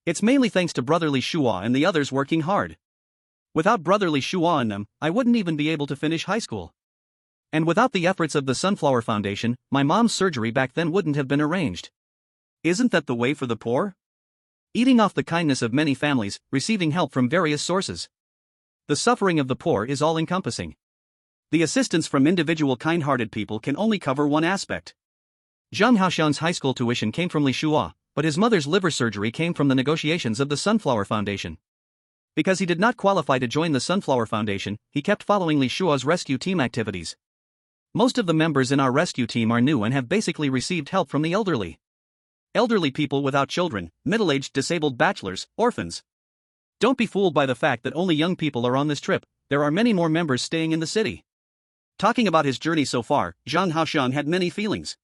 It's mainly thanks to Brother Li Shua and the others working hard. Without Brother Li Shua and them, I wouldn't even be able to finish high school. And without the efforts of the Sunflower Foundation, my mom's surgery back then wouldn't have been arranged. Isn't that the way for the poor? Eating off the kindness of many families, receiving help from various sources. The suffering of the poor is all-encompassing. The assistance from individual kind-hearted people can only cover one aspect. Zhang Haoshan's high school tuition came from Li Shua, but his mother's liver surgery came from the negotiations of the Sunflower Foundation. Because he did not qualify to join the Sunflower Foundation, he kept following Li Shua's rescue team activities. Most of the members in our rescue team are new and have basically received help from the elderly. Elderly people without children, middle-aged disabled bachelors, orphans. Don't be fooled by the fact that only young people are on this trip, there are many more members staying in the city. Talking about his journey so far, Zhang Haoshan had many feelings.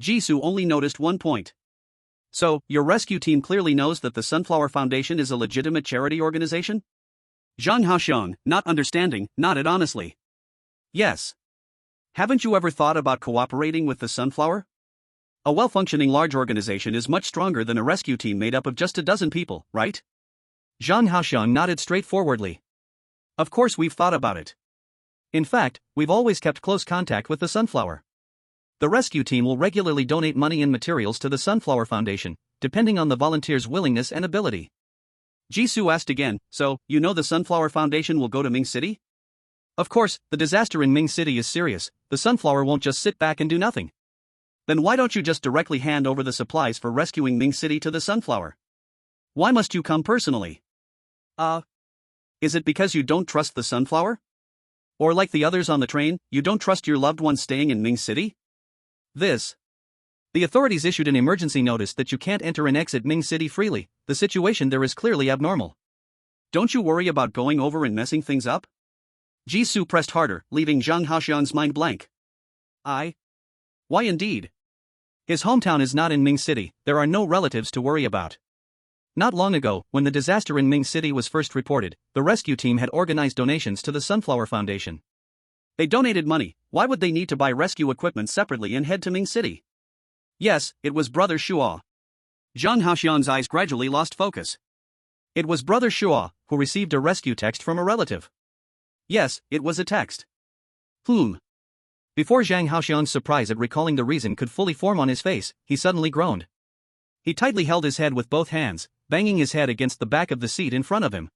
Jisoo only noticed one point. So, your rescue team clearly knows that the Sunflower Foundation is a legitimate charity organization? Zhang Haoshan, not understanding, nodded honestly. Yes. Haven't you ever thought about cooperating with the Sunflower? A well-functioning large organization is much stronger than a rescue team made up of just a dozen people, right? Zhang Haoshan nodded straightforwardly. Of course we've thought about it. In fact, we've always kept close contact with the Sunflower. The rescue team will regularly donate money and materials to the Sunflower Foundation, depending on the volunteers' willingness and ability. Jisoo asked again, so, you know the Sunflower Foundation will go to Ming City? Of course, the disaster in Ming City is serious, the Sunflower won't just sit back and do nothing. Then why don't you just directly hand over the supplies for rescuing Ming City to the Sunflower? Why must you come personally? Is it because you don't trust the Sunflower? Or like the others on the train, you don't trust your loved ones staying in Ming City? The authorities issued an emergency notice that you can't enter and exit Ming City freely. The situation there is clearly abnormal. Don't you worry about going over and messing things up? Jisoo pressed harder, leaving Zhang Haoxiang's mind blank. Why indeed? His hometown is not in Ming City, there are no relatives to worry about. Not long ago, when the disaster in Ming City was first reported, the rescue team had organized donations to the Sunflower Foundation. They donated money, why would they need to buy rescue equipment separately and head to Ming City? Yes, it was Brother Shuo. Zhang Haoxiang's eyes gradually lost focus. It was Brother Shuo, who received a rescue text from a relative. Yes, it was a text. Before Zhang Haoxiang's surprise at recalling the reason could fully form on his face, he suddenly groaned. He tightly held his head with both hands, banging his head against the back of the seat in front of him.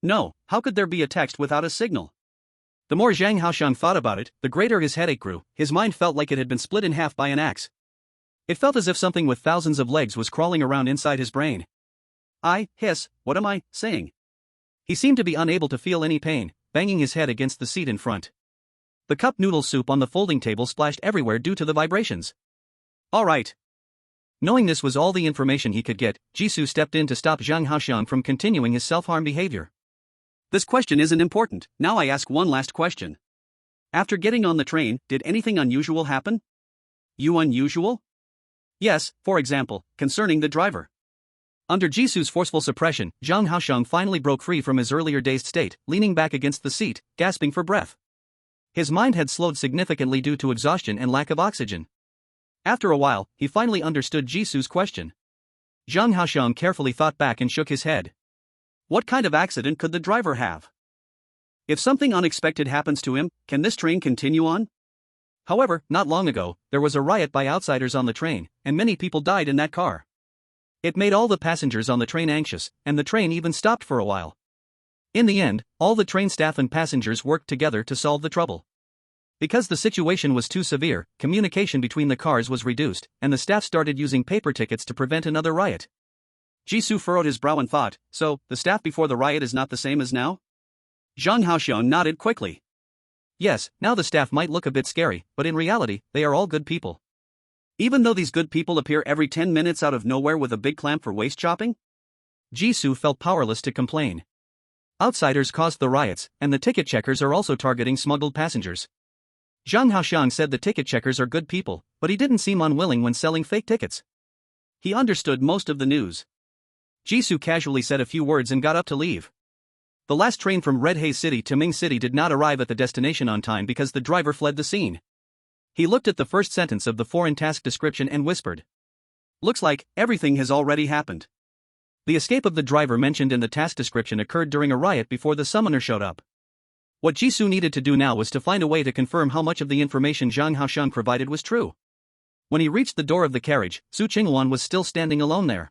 No, how could there be a text without a signal? The more Zhang Haoxiang thought about it, the greater his headache grew. His mind felt like it had been split in half by an axe. It felt as if something with thousands of legs was crawling around inside his brain. What am I saying? He seemed to be unable to feel any pain, banging his head against the seat in front. The cup noodle soup on the folding table splashed everywhere due to the vibrations. All right. Knowing this was all the information he could get, Jisoo stepped in to stop Zhang Haoxiang from continuing his self-harm behavior. This question isn't important, now I ask one last question. After getting on the train, did anything unusual happen? Unusual? Yes, for example, concerning the driver. Under Jisoo's forceful suppression, Zhang Haoxiang finally broke free from his earlier dazed state, leaning back against the seat, gasping for breath. His mind had slowed significantly due to exhaustion and lack of oxygen. After a while, he finally understood Jisoo's question. Zhang Haoxiang carefully thought back and shook his head. What kind of accident could the driver have? If something unexpected happens to him, can this train continue on? However, not long ago, there was a riot by outsiders on the train, and many people died in that car. It made all the passengers on the train anxious, and the train even stopped for a while. In the end, all the train staff and passengers worked together to solve the trouble. Because the situation was too severe, communication between the cars was reduced, and the staff started using paper tickets to prevent another riot. Jisoo furrowed his brow and thought, so, the staff before the riot is not the same as now? Zhang Haoxiang nodded quickly. Yes, now the staff might look a bit scary, but in reality, they are all good people. Even though these good people appear every 10 minutes out of nowhere with a big clamp for waste chopping? Jisoo felt powerless to complain. Outsiders caused the riots, and the ticket checkers are also targeting smuggled passengers. Zhang Haoxiang said the ticket checkers are good people, but he didn't seem unwilling when selling fake tickets. He understood most of the news. Jisoo casually said a few words and got up to leave. The last train from Red Haze City to Ming City did not arrive at the destination on time because the driver fled the scene. He looked at the first sentence of the foreign task description and whispered. Looks like everything has already happened. The escape of the driver mentioned in the task description occurred during a riot before the summoner showed up. What Jisoo needed to do now was to find a way to confirm how much of the information Zhang Haoxiang provided was true. When he reached the door of the carriage, Su Qingwan was still standing alone there.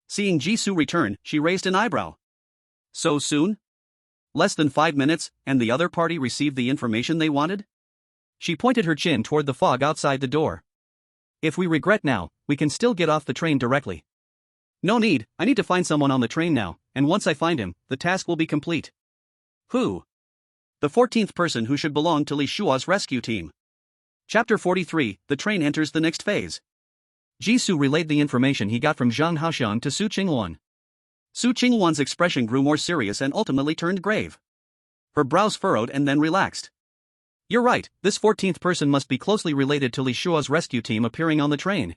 Seeing Jisoo return, she raised an eyebrow. So soon? Less than 5 minutes, and the other party received the information they wanted? She pointed her chin toward the fog outside the door. If we regret now, we can still get off the train directly. No need, I need to find someone on the train now, and once I find him, the task will be complete. Who? The 14th person who should belong to Li Shua's rescue team. Chapter 43, the train enters the next phase. Jisoo relayed the information he got from Zhang Haoxiang to Su Qingwan. Su Qingwan's expression grew more serious and ultimately turned grave. Her brows furrowed and then relaxed. You're right, this 14th person must be closely related to Li Shua's rescue team appearing on the train.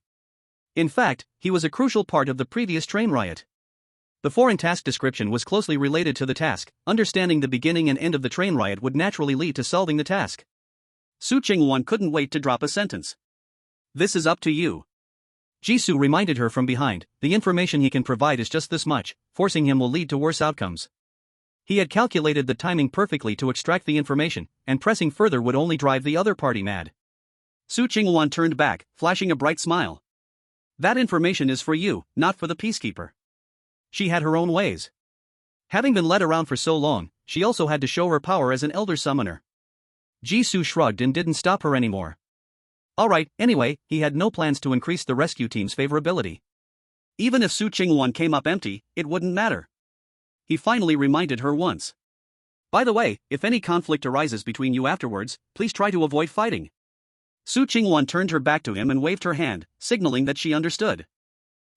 In fact, he was a crucial part of the previous train riot. The foreign task description was closely related to the task. Understanding the beginning and end of the train riot would naturally lead to solving the task. Su Qingwan couldn't wait to drop a sentence. This is up to you. Jisoo reminded her from behind, the information he can provide is just this much, forcing him will lead to worse outcomes. He had calculated the timing perfectly to extract the information, and pressing further would only drive the other party mad. Su Qingwan turned back, flashing a bright smile. That information is for you, not for the peacekeeper. She had her own ways. Having been led around for so long, she also had to show her power as an elder summoner. Jisoo shrugged and didn't stop her anymore. Alright, anyway, he had no plans to increase the rescue team's favorability. Even if Su Qingwan came up empty, it wouldn't matter. He finally reminded her once. By the way, if any conflict arises between you afterwards, please try to avoid fighting. Su Qingwan turned her back to him and waved her hand, signaling that she understood.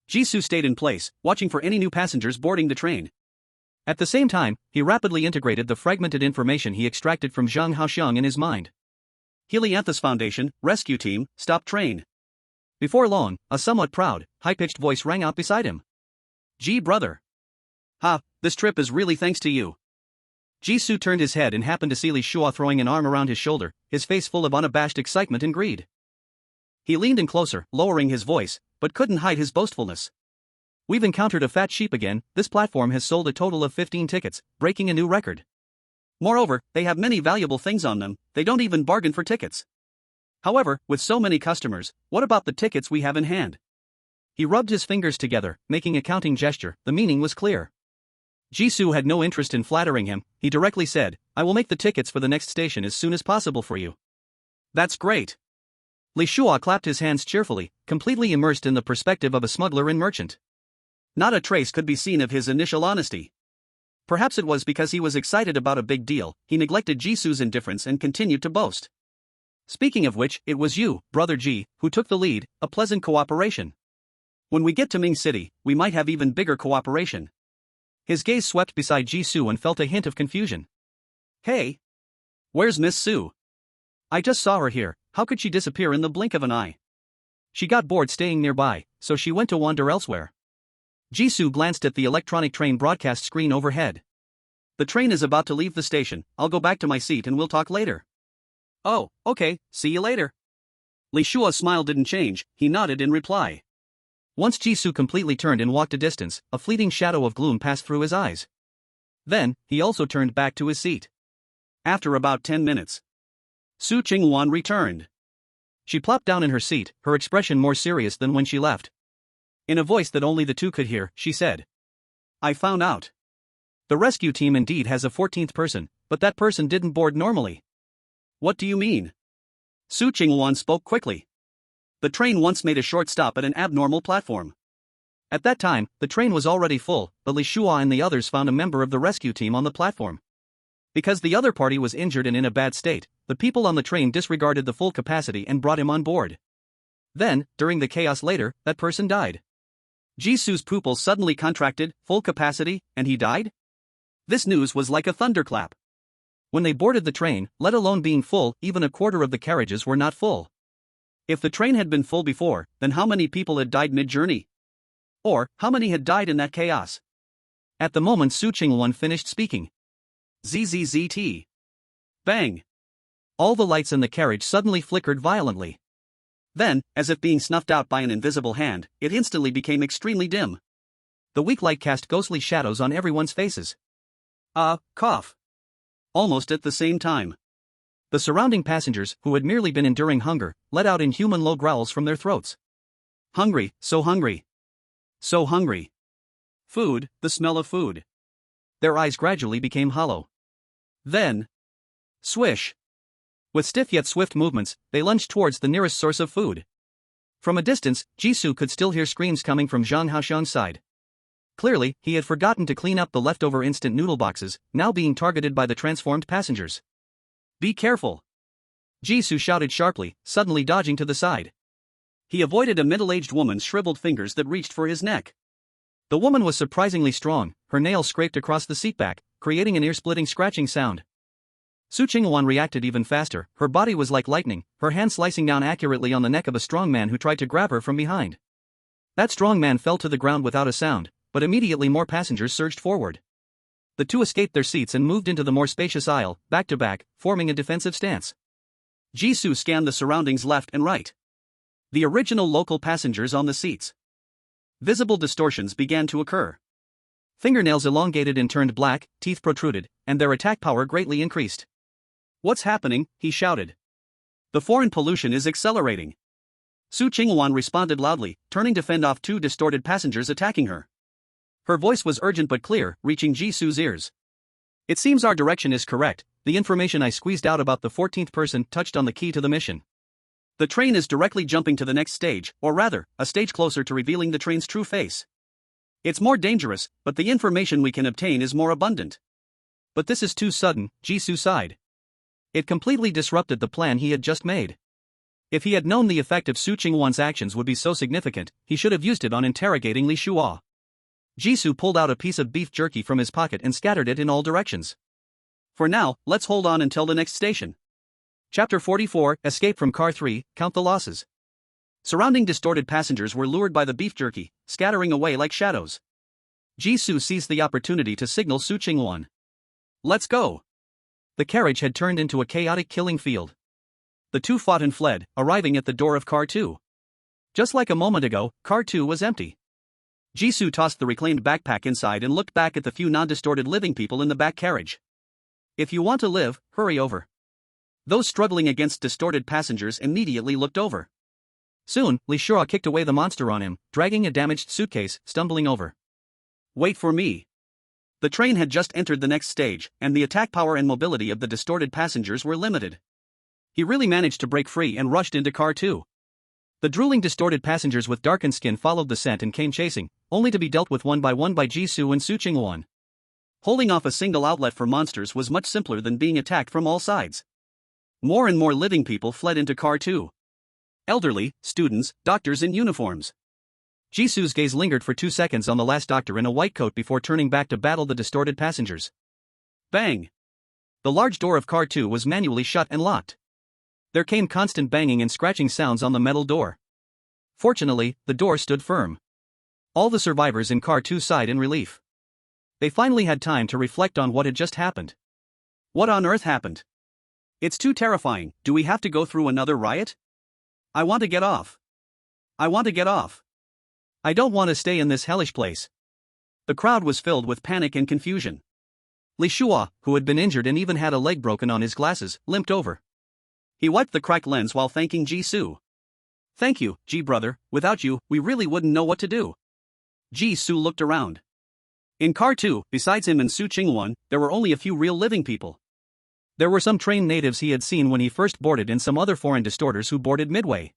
Jisoo stayed in place, watching for any new passengers boarding the train. At the same time, he rapidly integrated the fragmented information he extracted from Zhang Haoxiang in his mind. Helianthus Foundation, rescue team, stop train. Before long, a somewhat proud, high-pitched voice rang out beside him. Gee, brother. Ha, this trip is really thanks to you. Jisoo turned his head and happened to see Li Shua throwing an arm around his shoulder, his face full of unabashed excitement and greed. He leaned in closer, lowering his voice, but couldn't hide his boastfulness. We've encountered a fat sheep again. This platform has sold a total of 15 tickets, breaking a new record. Moreover, they have many valuable things on them, they don't even bargain for tickets. However, with so many customers, what about the tickets we have in hand? He rubbed his fingers together, making a counting gesture. The meaning was clear. Jisoo had no interest in flattering him. He directly said, I will make the tickets for the next station as soon as possible for you. That's great. Li Shua clapped his hands cheerfully, completely immersed in the perspective of a smuggler and merchant. Not a trace could be seen of his initial honesty. Perhaps it was because he was excited about a big deal, he neglected Jisoo's indifference and continued to boast. Speaking of which, it was you, Brother Ji, who took the lead, a pleasant cooperation. When we get to Ming City, we might have even bigger cooperation. His gaze swept beside Jisoo and felt a hint of confusion. Hey! Where's Miss Su? I just saw her here, how could she disappear in the blink of an eye? She got bored staying nearby, so she went to wander elsewhere. Jisoo glanced at the electronic train broadcast screen overhead. The train is about to leave the station, I'll go back to my seat and we'll talk later. Oh, okay, see you later. Li Shua's smile didn't change, he nodded in reply. Once Jisoo completely turned and walked a distance, a fleeting shadow of gloom passed through his eyes. Then, he also turned back to his seat. After about 10 minutes, Su Qingwan returned. She plopped down in her seat, her expression more serious than when she left. In a voice that only the two could hear, she said, I found out. The rescue team indeed has a 14th person, but that person didn't board normally. What do you mean? Su Qingwan spoke quickly. The train once made a short stop at an abnormal platform. At that time, the train was already full, but Li Shua and the others found a member of the rescue team on the platform. Because the other party was injured and in a bad state, the people on the train disregarded the full capacity and brought him on board. Then, during the chaos later, that person died. Jisoo's pupils suddenly contracted, full capacity, and he died? This news was like a thunderclap. When they boarded the train, let alone being full, even a quarter of the carriages were not full. If the train had been full before, then how many people had died mid-journey? Or, how many had died in that chaos? At the moment Su Qingwan finished speaking. ZZZT. Bang! All the lights in the carriage suddenly flickered violently. Then, as if being snuffed out by an invisible hand, it instantly became extremely dim. The weak light cast ghostly shadows on everyone's faces. Cough. Almost at the same time. The surrounding passengers, who had merely been enduring hunger, let out inhuman low growls from their throats. Hungry, so hungry. So hungry. Food, the smell of food. Their eyes gradually became hollow. Then, swish. With stiff yet swift movements, they lunged towards the nearest source of food. From a distance, Jisoo could still hear screams coming from Zhang Haoxiang's side. Clearly, he had forgotten to clean up the leftover instant noodle boxes, now being targeted by the transformed passengers. Be careful! Jisoo shouted sharply, suddenly dodging to the side. He avoided a middle-aged woman's shriveled fingers that reached for his neck. The woman was surprisingly strong, her nails scraped across the seatback, creating an ear-splitting scratching sound. Su Qingwan reacted even faster, her body was like lightning, her hand slicing down accurately on the neck of a strong man who tried to grab her from behind. That strong man fell to the ground without a sound, but immediately more passengers surged forward. The two escaped their seats and moved into the more spacious aisle, back to back, forming a defensive stance. Jisoo scanned the surroundings left and right. The original local passengers on the seats. Visible distortions began to occur. Fingernails elongated and turned black, teeth protruded, and their attack power greatly increased. "What's happening?" he shouted. "The foreign pollution is accelerating." Su Qingwan responded loudly, turning to fend off two distorted passengers attacking her. Her voice was urgent but clear, reaching Jisu's ears. "It seems our direction is correct. The information I squeezed out about the 14th person touched on the key to the mission. The train is directly jumping to the next stage, or rather, a stage closer to revealing the train's true face. It's more dangerous, but the information we can obtain is more abundant." "But this is too sudden," Jisu sighed. It completely disrupted the plan he had just made. If he had known the effect of Su Qingwan's actions would be so significant, he should have used it on interrogating Li Shua. Jisu pulled out a piece of beef jerky from his pocket and scattered it in all directions. "For now, let's hold on until the next station." Chapter 44, Escape from Car 3, Count the Losses. Surrounding distorted passengers were lured by the beef jerky, scattering away like shadows. Jisu seized the opportunity to signal Su Qingwan. "Let's go." The carriage had turned into a chaotic killing field. The two fought and fled, arriving at the door of Car 2. Just like a moment ago, Car 2 was empty. Jisu tossed the reclaimed backpack inside and looked back at the few non-distorted living people in the back carriage. "If you want to live, hurry over." Those struggling against distorted passengers immediately looked over. Soon, Li Shua kicked away the monster on him, dragging a damaged suitcase, stumbling over. "Wait for me." The train had just entered the next stage, and the attack power and mobility of the distorted passengers were limited. He really managed to break free and rushed into Car 2. The drooling distorted passengers with darkened skin followed the scent and came chasing, only to be dealt with one by Jisu and Su Qingwan. Holding off a single outlet for monsters was much simpler than being attacked from all sides. More and more living people fled into Car 2. Elderly, students, doctors in uniforms. Jisu's gaze lingered for 2 seconds on the last doctor in a white coat before turning back to battle the distorted passengers. Bang! The large door of Car 2 was manually shut and locked. There came constant banging and scratching sounds on the metal door. Fortunately, the door stood firm. All the survivors in Car 2 sighed in relief. They finally had time to reflect on what had just happened. What on earth happened? It's too terrifying. Do we have to go through another riot? I want to get off. I want to get off. I don't want to stay in this hellish place. The crowd was filled with panic and confusion. Li Shua, who had been injured and even had a leg broken on his glasses, limped over. He wiped the cracked lens while thanking Jisu. "Thank you, Ji brother, without you, we really wouldn't know what to do." Jisu looked around. In Car 2, besides him and Su Qingwan, there were only a few real living people. There were some trained natives he had seen when he first boarded and some other foreign distorters who boarded midway.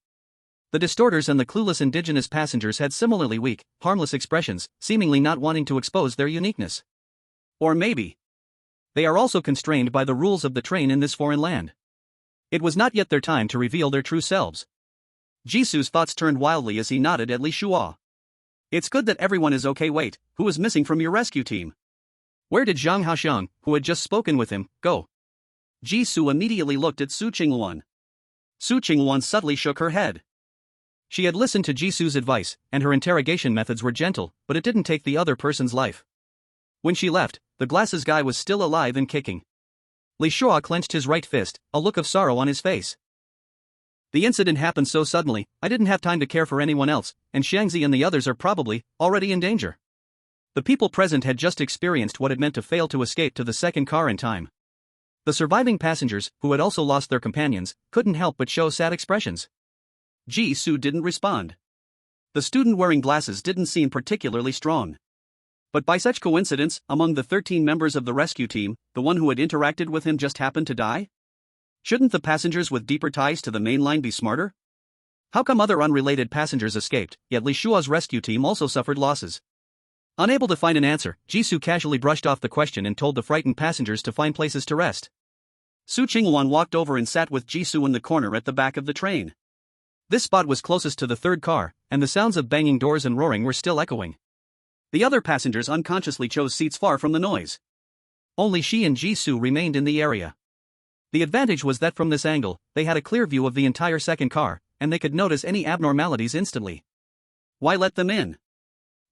The distorters and the clueless indigenous passengers had similarly weak, harmless expressions, seemingly not wanting to expose their uniqueness. Or maybe they are also constrained by the rules of the train in this foreign land. It was not yet their time to reveal their true selves. Jisu's thoughts turned wildly as he nodded at Li Shua. "It's good that everyone is okay. Wait, who is missing from your rescue team?" Where did Zhang Haoxiang, who had just spoken with him, go? Jisu immediately looked at Su Qingwan. Su Qingwan subtly shook her head. She had listened to Jisu's advice, and her interrogation methods were gentle, but it didn't take the other person's life. When she left, the glasses guy was still alive and kicking. Li Shua clenched his right fist, a look of sorrow on his face. The incident happened so suddenly, I didn't have time to care for anyone else, and Xiangzi and the others are probably already in danger. The people present had just experienced what it meant to fail to escape to the second car in time. The surviving passengers, who had also lost their companions, couldn't help but show sad expressions. Jisu didn't respond. The student wearing glasses didn't seem particularly strong. But by such coincidence, among the 13 members of the rescue team, the one who had interacted with him just happened to die? Shouldn't the passengers with deeper ties to the main line be smarter? How come other unrelated passengers escaped, yet Li Shua's rescue team also suffered losses? Unable to find an answer, Jisu casually brushed off the question and told the frightened passengers to find places to rest. Su Qingwan walked over and sat with Jisu in the corner at the back of the train. This spot was closest to the third car, and the sounds of banging doors and roaring were still echoing. The other passengers unconsciously chose seats far from the noise. Only she and Jisu remained in the area. The advantage was that from this angle, they had a clear view of the entire second car, and they could notice any abnormalities instantly. Why let them in?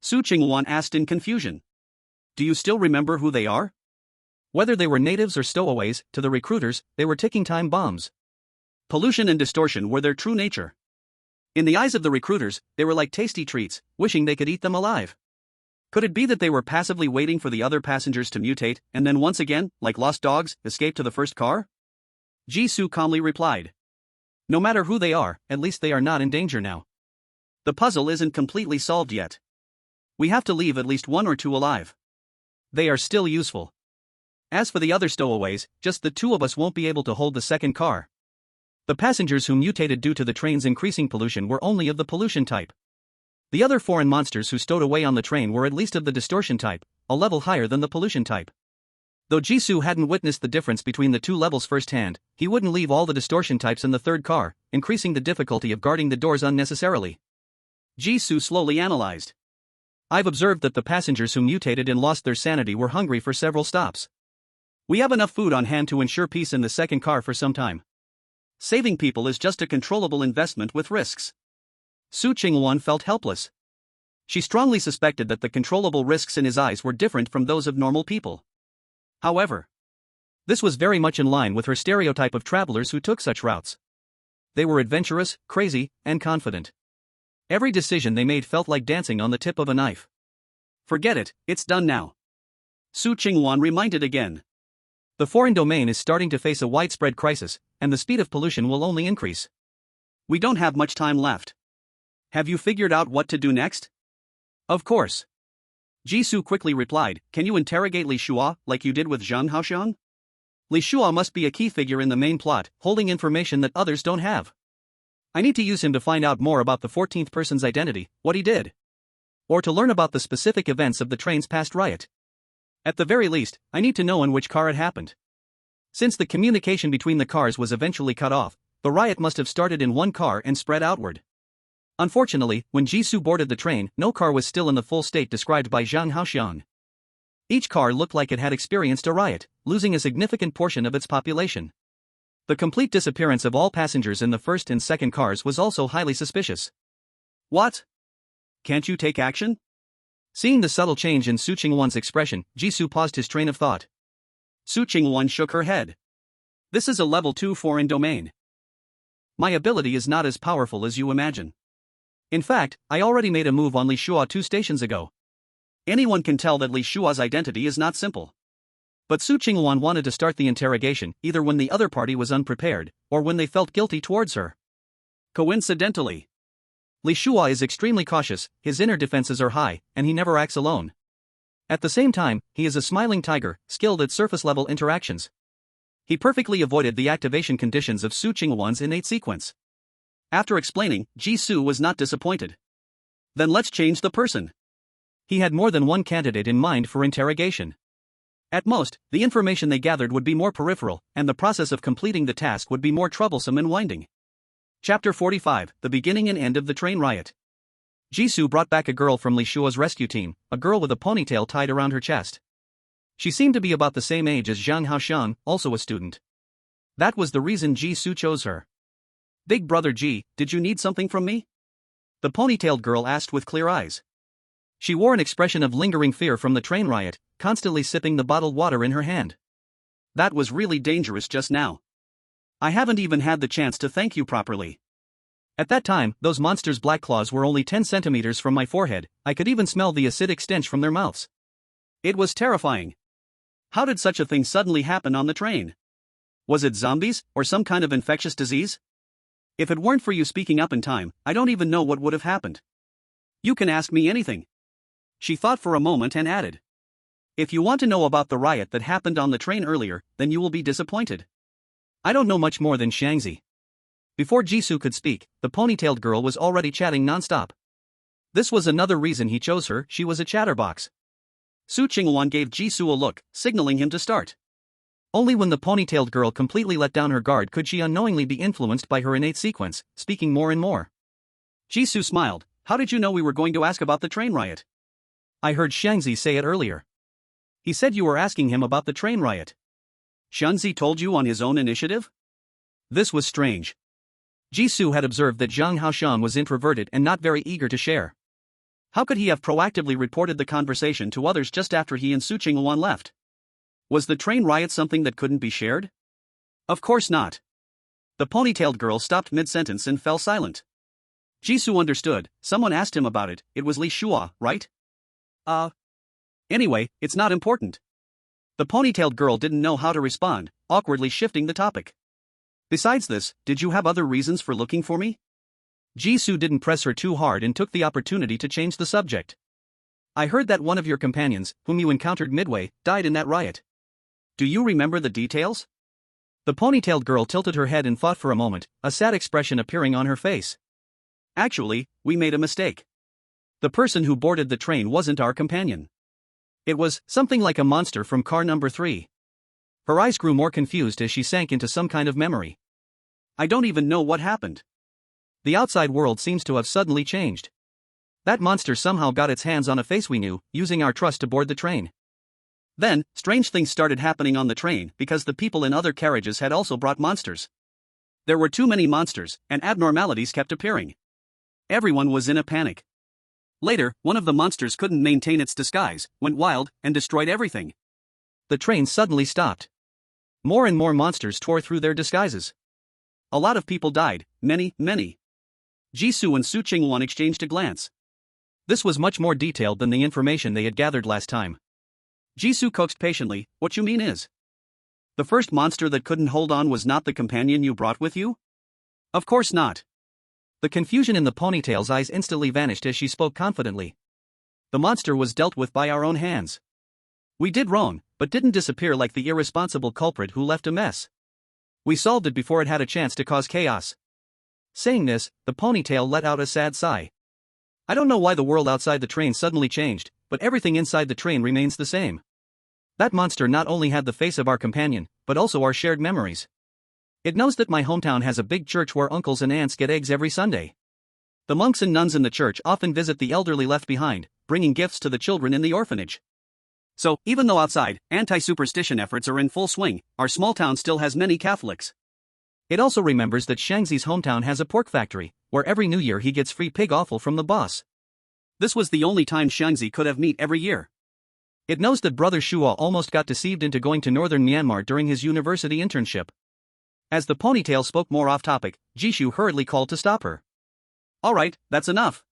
Su Qingwan asked in confusion. Do you still remember who they are? Whether they were natives or stowaways, to the recruiters, they were ticking time bombs. Pollution and distortion were their true nature. In the eyes of the recruiters, they were like tasty treats, wishing they could eat them alive. Could it be that they were passively waiting for the other passengers to mutate, and then once again, like lost dogs, escape to the first car? Jisoo calmly replied. No matter who they are, at least they are not in danger now. The puzzle isn't completely solved yet. We have to leave at least one or two alive. They are still useful. As for the other stowaways, just the two of us won't be able to hold the second car. The passengers who mutated due to the train's increasing pollution were only of the pollution type. The other foreign monsters who stowed away on the train were at least of the distortion type, a level higher than the pollution type. Though Jisoo hadn't witnessed the difference between the two levels firsthand, he wouldn't leave all the distortion types in the third car, increasing the difficulty of guarding the doors unnecessarily. Jisoo slowly analyzed. I've observed that the passengers who mutated and lost their sanity were hungry for several stops. We have enough food on hand to ensure peace in the second car for some time. Saving people is just a controllable investment with risks. Su Chingwon felt helpless. She strongly suspected that the controllable risks in his eyes were different from those of normal people. However, this was very much in line with her stereotype of travelers who took such routes. They were adventurous, crazy, and confident. Every decision they made felt like dancing on the tip of a knife. Forget it, it's done now. Su Chingwon reminded again. The foreign domain is starting to face a widespread crisis, and the speed of pollution will only increase. We don't have much time left. Have you figured out what to do next? Of course. Jisoo quickly replied, can you interrogate Li Shua like you did with Zhang Haoxiang? Li Shua must be a key figure in the main plot, holding information that others don't have. I need to use him to find out more about the 14th person's identity, what he did. Or to learn about the specific events of the train's past riot. At the very least, I need to know in which car it happened. Since the communication between the cars was eventually cut off, the riot must have started in one car and spread outward. Unfortunately, when Jisoo boarded the train, no car was still in the full state described by Zhang Haoxiang. Each car looked like it had experienced a riot, losing a significant portion of its population. The complete disappearance of all passengers in the first and second cars was also highly suspicious. What? Can't you take action? Seeing the subtle change in Su Chingwon's expression, Jisoo paused his train of thought. Su Chingwon shook her head. This is a level 2 foreign domain. My ability is not as powerful as you imagine. In fact, I already made a move on Li Shua 2 stations ago. Anyone can tell that Li Shua's identity is not simple. But Su Chingwon wanted to start the interrogation either when the other party was unprepared, or when they felt guilty towards her. Coincidentally, Li Shua is extremely cautious, his inner defenses are high, and he never acts alone. At the same time, he is a smiling tiger, skilled at surface-level interactions. He perfectly avoided the activation conditions of Su Chingwon's innate sequence. After explaining, Jisoo was not disappointed. Then let's change the person. He had more than one candidate in mind for interrogation. At most, the information they gathered would be more peripheral, and the process of completing the task would be more troublesome and winding. Chapter 45, The Beginning and End of the Train Riot. Jisoo brought back a girl from Li Shua's rescue team, a girl with a ponytail tied around her chest. She seemed to be about the same age as Zhang Haoxiang, also a student. That was the reason Jisoo chose her. Big brother Ji, did you need something from me? The ponytailed girl asked with clear eyes. She wore an expression of lingering fear from the train riot, constantly sipping the bottled water in her hand. That was really dangerous just now. I haven't even had the chance to thank you properly. At that time, those monsters' black claws were only 10 centimeters from my forehead, I could even smell the acidic stench from their mouths. It was terrifying. How did such a thing suddenly happen on the train? Was it zombies, or some kind of infectious disease? If it weren't for you speaking up in time, I don't even know what would have happened. You can ask me anything. She thought for a moment and added. If you want to know about the riot that happened on the train earlier, then you will be disappointed. I don't know much more than Shangzi. Before Jisoo could speak, the ponytailed girl was already chatting non-stop. This was another reason he chose her, she was a chatterbox. Su Chingwon gave Jisoo a look, signaling him to start. Only when the ponytailed girl completely let down her guard could she unknowingly be influenced by her innate sequence, speaking more and more. Jisoo smiled. How did you know we were going to ask about the train riot? I heard Shangzi say it earlier. He said you were asking him about the train riot. Shangzi told you on his own initiative? This was strange. Jisoo had observed that Zhang Haoxiang was introverted and not very eager to share. How could he have proactively reported the conversation to others just after he and Su Chingwon left? Was the train riot something that couldn't be shared? Of course not. The ponytailed girl stopped mid-sentence and fell silent. Jisoo understood. Someone asked him about it. It was Li Shua, right? Anyway, it's not important. The ponytailed girl didn't know how to respond, awkwardly shifting the topic. Besides this, did you have other reasons for looking for me? Jisoo didn't press her too hard and took the opportunity to change the subject. I heard that one of your companions, whom you encountered midway, died in that riot. Do you remember the details? The ponytailed girl tilted her head and thought for a moment, a sad expression appearing on her face. Actually, we made a mistake. The person who boarded the train wasn't our companion. It was something like a monster from car number 3. Her eyes grew more confused as she sank into some kind of memory. I don't even know what happened. The outside world seems to have suddenly changed. That monster somehow got its hands on a face we knew, using our trust to board the train. Then, strange things started happening on the train because the people in other carriages had also brought monsters. There were too many monsters, and abnormalities kept appearing. Everyone was in a panic. Later, one of the monsters couldn't maintain its disguise, went wild, and destroyed everything. The train suddenly stopped. More and more monsters tore through their disguises. A lot of people died, many. Jisoo and Su Chingwon exchanged a glance. This was much more detailed than the information they had gathered last time. Jisoo coaxed patiently, what you mean is? The first monster that couldn't hold on was not the companion you brought with you? Of course not. The confusion in the ponytail's eyes instantly vanished as she spoke confidently. The monster was dealt with by our own hands. We did wrong, but didn't disappear like the irresponsible culprit who left a mess. We solved it before it had a chance to cause chaos. Saying this, the ponytail let out a sad sigh. I don't know why the world outside the train suddenly changed, but everything inside the train remains the same. That monster not only had the face of our companion, but also our shared memories. It knows that my hometown has a big church where uncles and aunts get eggs every Sunday. The monks and nuns in the church often visit the elderly left behind, bringing gifts to the children in the orphanage. So, even though outside, anti-superstition efforts are in full swing, our small town still has many Catholics. It also remembers that Shangzi's hometown has a pork factory, where every New Year he gets free pig offal from the boss. This was the only time Shangzi could have meat every year. It knows that Brother Shua almost got deceived into going to northern Myanmar during his university internship. As the ponytail spoke more off-topic, Jisoo hurriedly called to stop her. Alright, that's enough.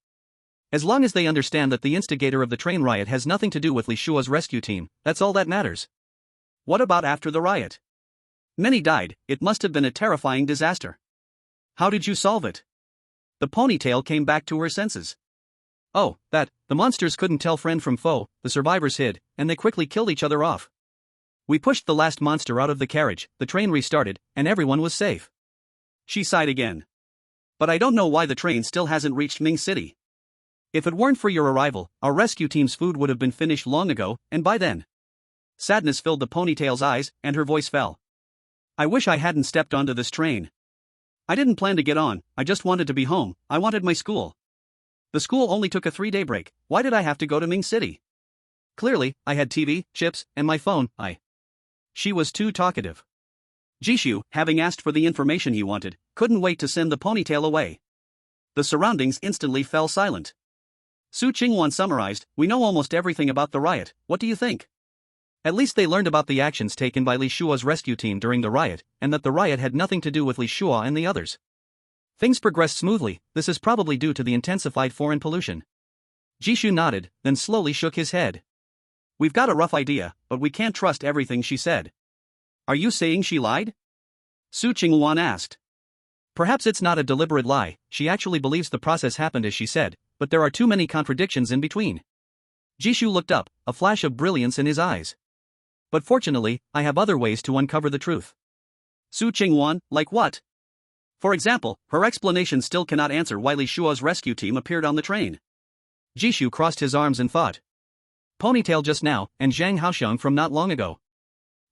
As long as they understand that the instigator of the train riot has nothing to do with Li Shua's rescue team, that's all that matters. What about after the riot? Many died, it must have been a terrifying disaster. How did you solve it? The ponytail came back to her senses. Oh, the monsters couldn't tell friend from foe, the survivors hid, and they quickly killed each other off. We pushed the last monster out of the carriage, the train restarted, and everyone was safe. She sighed again. But I don't know why the train still hasn't reached Ming City. If it weren't for your arrival, our rescue team's food would have been finished long ago, and by then. Sadness filled the ponytail's eyes, and her voice fell. I wish I hadn't stepped onto this train. I didn't plan to get on, I just wanted to be home, I wanted my school. The school only took a 3-day break, why did I have to go to Ming City? Clearly, I had TV, chips, and my phone, She was too talkative. Jisoo, having asked for the information he wanted, couldn't wait to send the ponytail away. The surroundings instantly fell silent. Su Chingwon summarized, we know almost everything about the riot, what do you think? At least they learned about the actions taken by Li Shua's rescue team during the riot, and that the riot had nothing to do with Li Shua and the others. Things progressed smoothly, this is probably due to the intensified foreign pollution. Jisoo nodded, then slowly shook his head. We've got a rough idea, but we can't trust everything she said. Are you saying she lied? Su Chingwon asked. Perhaps it's not a deliberate lie, she actually believes the process happened as she said, but there are too many contradictions in between. Jisoo looked up, a flash of brilliance in his eyes. But fortunately, I have other ways to uncover the truth. Su Chingwon, like what? For example, her explanation still cannot answer why Li Shua's rescue team appeared on the train. Jisoo crossed his arms and thought. Ponytail just now, and Zhang Haoxiang from not long ago.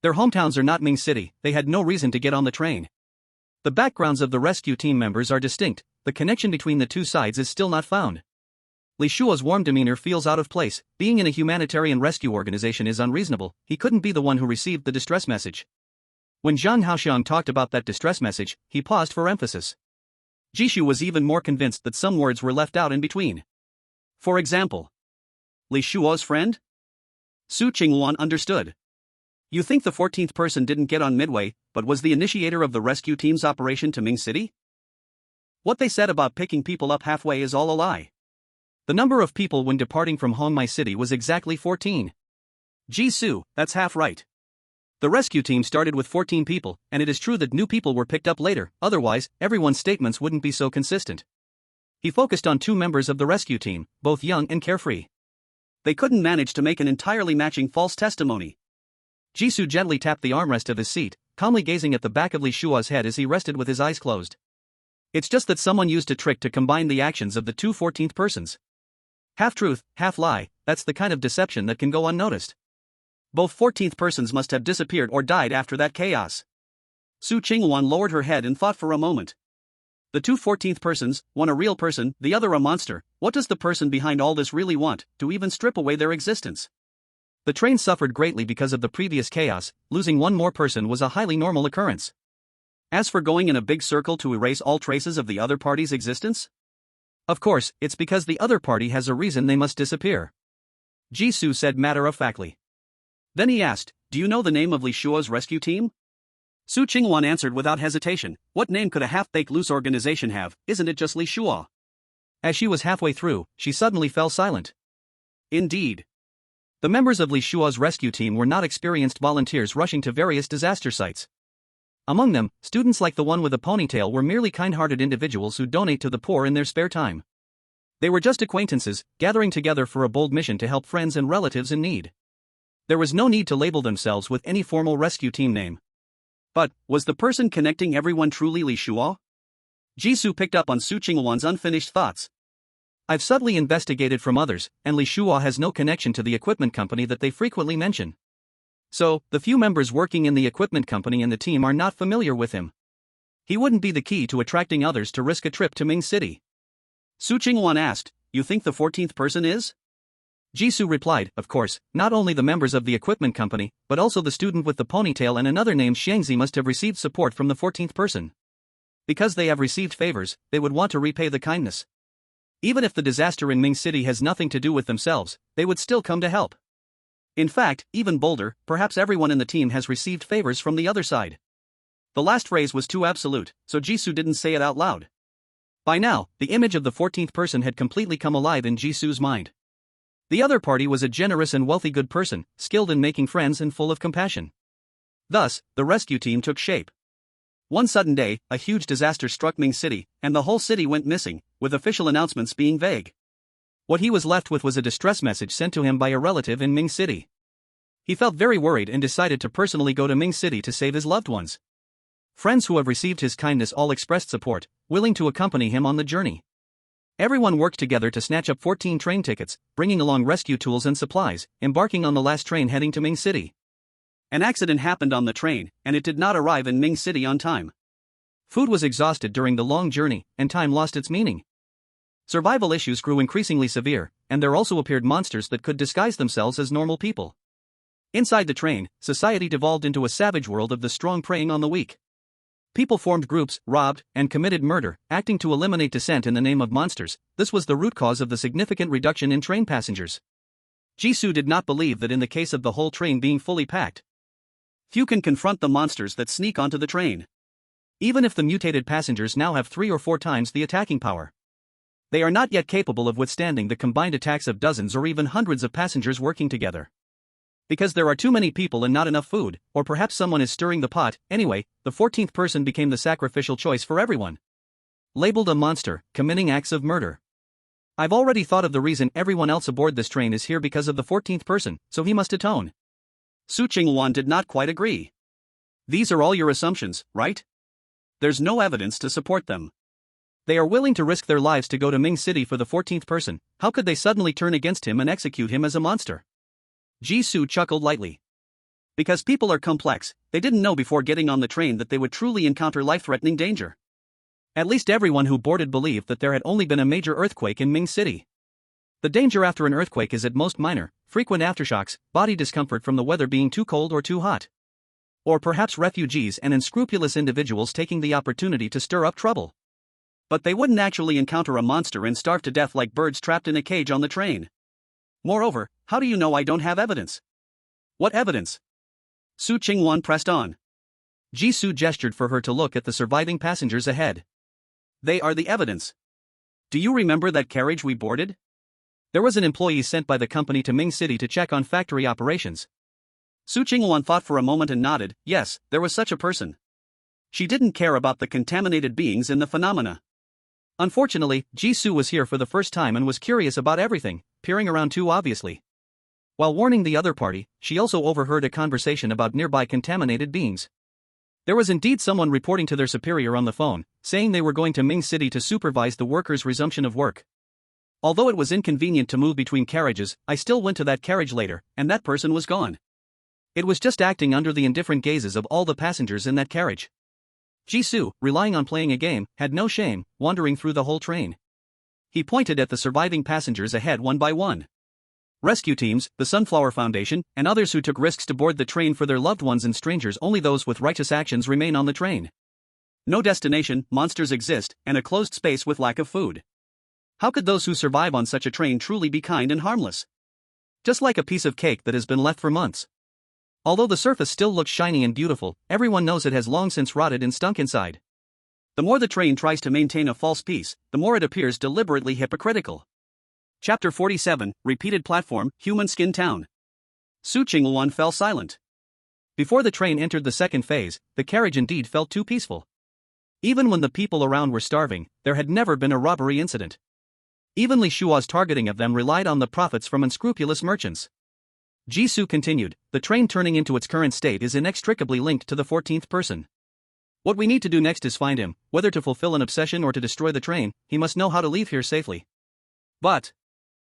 Their hometowns are not Ming City, they had no reason to get on the train. The backgrounds of the rescue team members are distinct, the connection between the two sides is still not found. Li Shua's warm demeanor feels out of place, being in a humanitarian rescue organization is unreasonable, he couldn't be the one who received the distress message. When Zhang Haoxiang talked about that distress message, he paused for emphasis. Jisoo was even more convinced that some words were left out in between. For example, Li Shua's friend? Su Chingwon understood. You think the 14th person didn't get on midway, but was the initiator of the rescue team's operation to Ming City? What they said about picking people up halfway is all a lie. The number of people when departing from Hong Mai City was exactly 14. Jisoo, that's half right. The rescue team started with 14 people, and it is true that new people were picked up later, otherwise, everyone's statements wouldn't be so consistent. He focused on 2 members of the rescue team, both young and carefree. They couldn't manage to make an entirely matching false testimony. Jisoo gently tapped the armrest of his seat, calmly gazing at the back of Lee Shua's head as he rested with his eyes closed. It's just that someone used a trick to combine the actions of the 2 14th persons. Half truth, half lie, that's the kind of deception that can go unnoticed. Both 14th persons must have disappeared or died after that chaos. Su Qingwan lowered her head and thought for a moment. The 2 14th persons, one a real person, the other a monster. What does the person behind all this really want, to even strip away their existence? The train suffered greatly because of the previous chaos. Losing one more person was a highly normal occurrence. As for going in a big circle to erase all traces of the other party's existence? Of course, it's because the other party has a reason they must disappear. Jisoo said matter-of-factly. Then he asked, do you know the name of Li Shua's rescue team? Su Qingwan answered without hesitation, what name could a half-baked loose organization have, isn't it just Li Shua? As she was halfway through, she suddenly fell silent. Indeed. The members of Li Shua's rescue team were not experienced volunteers rushing to various disaster sites. Among them, students like the one with a ponytail were merely kind-hearted individuals who donate to the poor in their spare time. They were just acquaintances, gathering together for a bold mission to help friends and relatives in need. There was no need to label themselves with any formal rescue team name. But, was the person connecting everyone truly Li Shua? Jisoo picked up on Su Qingwan's unfinished thoughts. I've subtly investigated from others, and Li Shua has no connection to the equipment company that they frequently mention. So, the few members working in the equipment company and the team are not familiar with him. He wouldn't be the key to attracting others to risk a trip to Ming City. Su Qingwan asked, you think the 14th person is? Jisoo replied, of course, not only the members of the equipment company, but also the student with the ponytail and another named Xiangzi must have received support from the 14th person. Because they have received favors, they would want to repay the kindness. Even if the disaster in Ming City has nothing to do with themselves, they would still come to help. In fact, even bolder, perhaps everyone in the team has received favors from the other side. The last phrase was too absolute, so Jisoo didn't say it out loud. By now, the image of the 14th person had completely come alive in Jisoo's mind. The other party was a generous and wealthy good person, skilled in making friends and full of compassion. Thus, the rescue team took shape. One sudden day, a huge disaster struck Ming City, and the whole city went missing, with official announcements being vague. What he was left with was a distress message sent to him by a relative in Ming City. He felt very worried and decided to personally go to Ming City to save his loved ones. Friends who have received his kindness all expressed support, willing to accompany him on the journey. Everyone worked together to snatch up 14 train tickets, bringing along rescue tools and supplies, embarking on the last train heading to Ming City. An accident happened on the train, and it did not arrive in Ming City on time. Food was exhausted during the long journey, and time lost its meaning. Survival issues grew increasingly severe, and there also appeared monsters that could disguise themselves as normal people. Inside the train, society devolved into a savage world of the strong preying on the weak. People formed groups, robbed, and committed murder, acting to eliminate dissent in the name of monsters. This was the root cause of the significant reduction in train passengers. Jisoo did not believe that in the case of the whole train being fully packed, few can confront the monsters that sneak onto the train. Even if the mutated passengers now have 3 or 4 times the attacking power, they are not yet capable of withstanding the combined attacks of dozens or even hundreds of passengers working together. Because there are too many people and not enough food, or perhaps someone is stirring the pot. Anyway, the 14th person became the sacrificial choice for everyone. Labeled a monster, committing acts of murder. I've already thought of the reason everyone else aboard this train is here because of the 14th person, so he must atone. Su Qingwan did not quite agree. These are all your assumptions, right? There's no evidence to support them. They are willing to risk their lives to go to Ming City for the 14th person. How could they suddenly turn against him and execute him as a monster? Jisoo chuckled lightly. Because people are complex, they didn't know before getting on the train that they would truly encounter life-threatening danger. At least everyone who boarded believed that there had only been a major earthquake in Ming City. The danger after an earthquake is at most minor, frequent aftershocks, body discomfort from the weather being too cold or too hot. Or perhaps refugees and unscrupulous individuals taking the opportunity to stir up trouble. But they wouldn't actually encounter a monster and starve to death like birds trapped in a cage on the train. Moreover, how do you know I don't have evidence? What evidence? Su Qingwan pressed on. Jisoo gestured for her to look at the surviving passengers ahead. They are the evidence. Do you remember that carriage we boarded? There was an employee sent by the company to Ming City to check on factory operations, Su Qingwan thought for a moment and nodded. Yes, there was such a person. She didn't care about the contaminated beings in the phenomena. Unfortunately, Jisoo was here for the first time and was curious about everything, peering around too obviously. While warning the other party, she also overheard a conversation about nearby contaminated beings. There was indeed someone reporting to their superior on the phone, saying they were going to Ming City to supervise the workers' resumption of work. Although it was inconvenient to move between carriages, I still went to that carriage later, and that person was gone. It was just acting under the indifferent gazes of all the passengers in that carriage. Jisoo, relying on playing a game, had no shame, wandering through the whole train. He pointed at the surviving passengers ahead one by one. Rescue teams, the Sunflower Foundation, and others who took risks to board the train for their loved ones, and strangers. Only those with righteous actions remain on the train. No destination, monsters exist, and a closed space with lack of food. How could those who survive on such a train truly be kind and harmless? Just like a piece of cake that has been left for months. Although the surface still looks shiny and beautiful, everyone knows it has long since rotted and stunk inside. The more the train tries to maintain a false peace, the more it appears deliberately hypocritical. Chapter 47, Repeated Platform, Human Skin Town. Su Qingwan fell silent. Before the train entered the second phase, the carriage indeed felt too peaceful. Even when the people around were starving, there had never been a robbery incident. Even Li Shua's targeting of them relied on the profits from unscrupulous merchants. Jisoo continued, the train turning into its current state is inextricably linked to the 14th person. What we need to do next is find him, whether to fulfill an obsession or to destroy the train. He must know how to leave here safely. But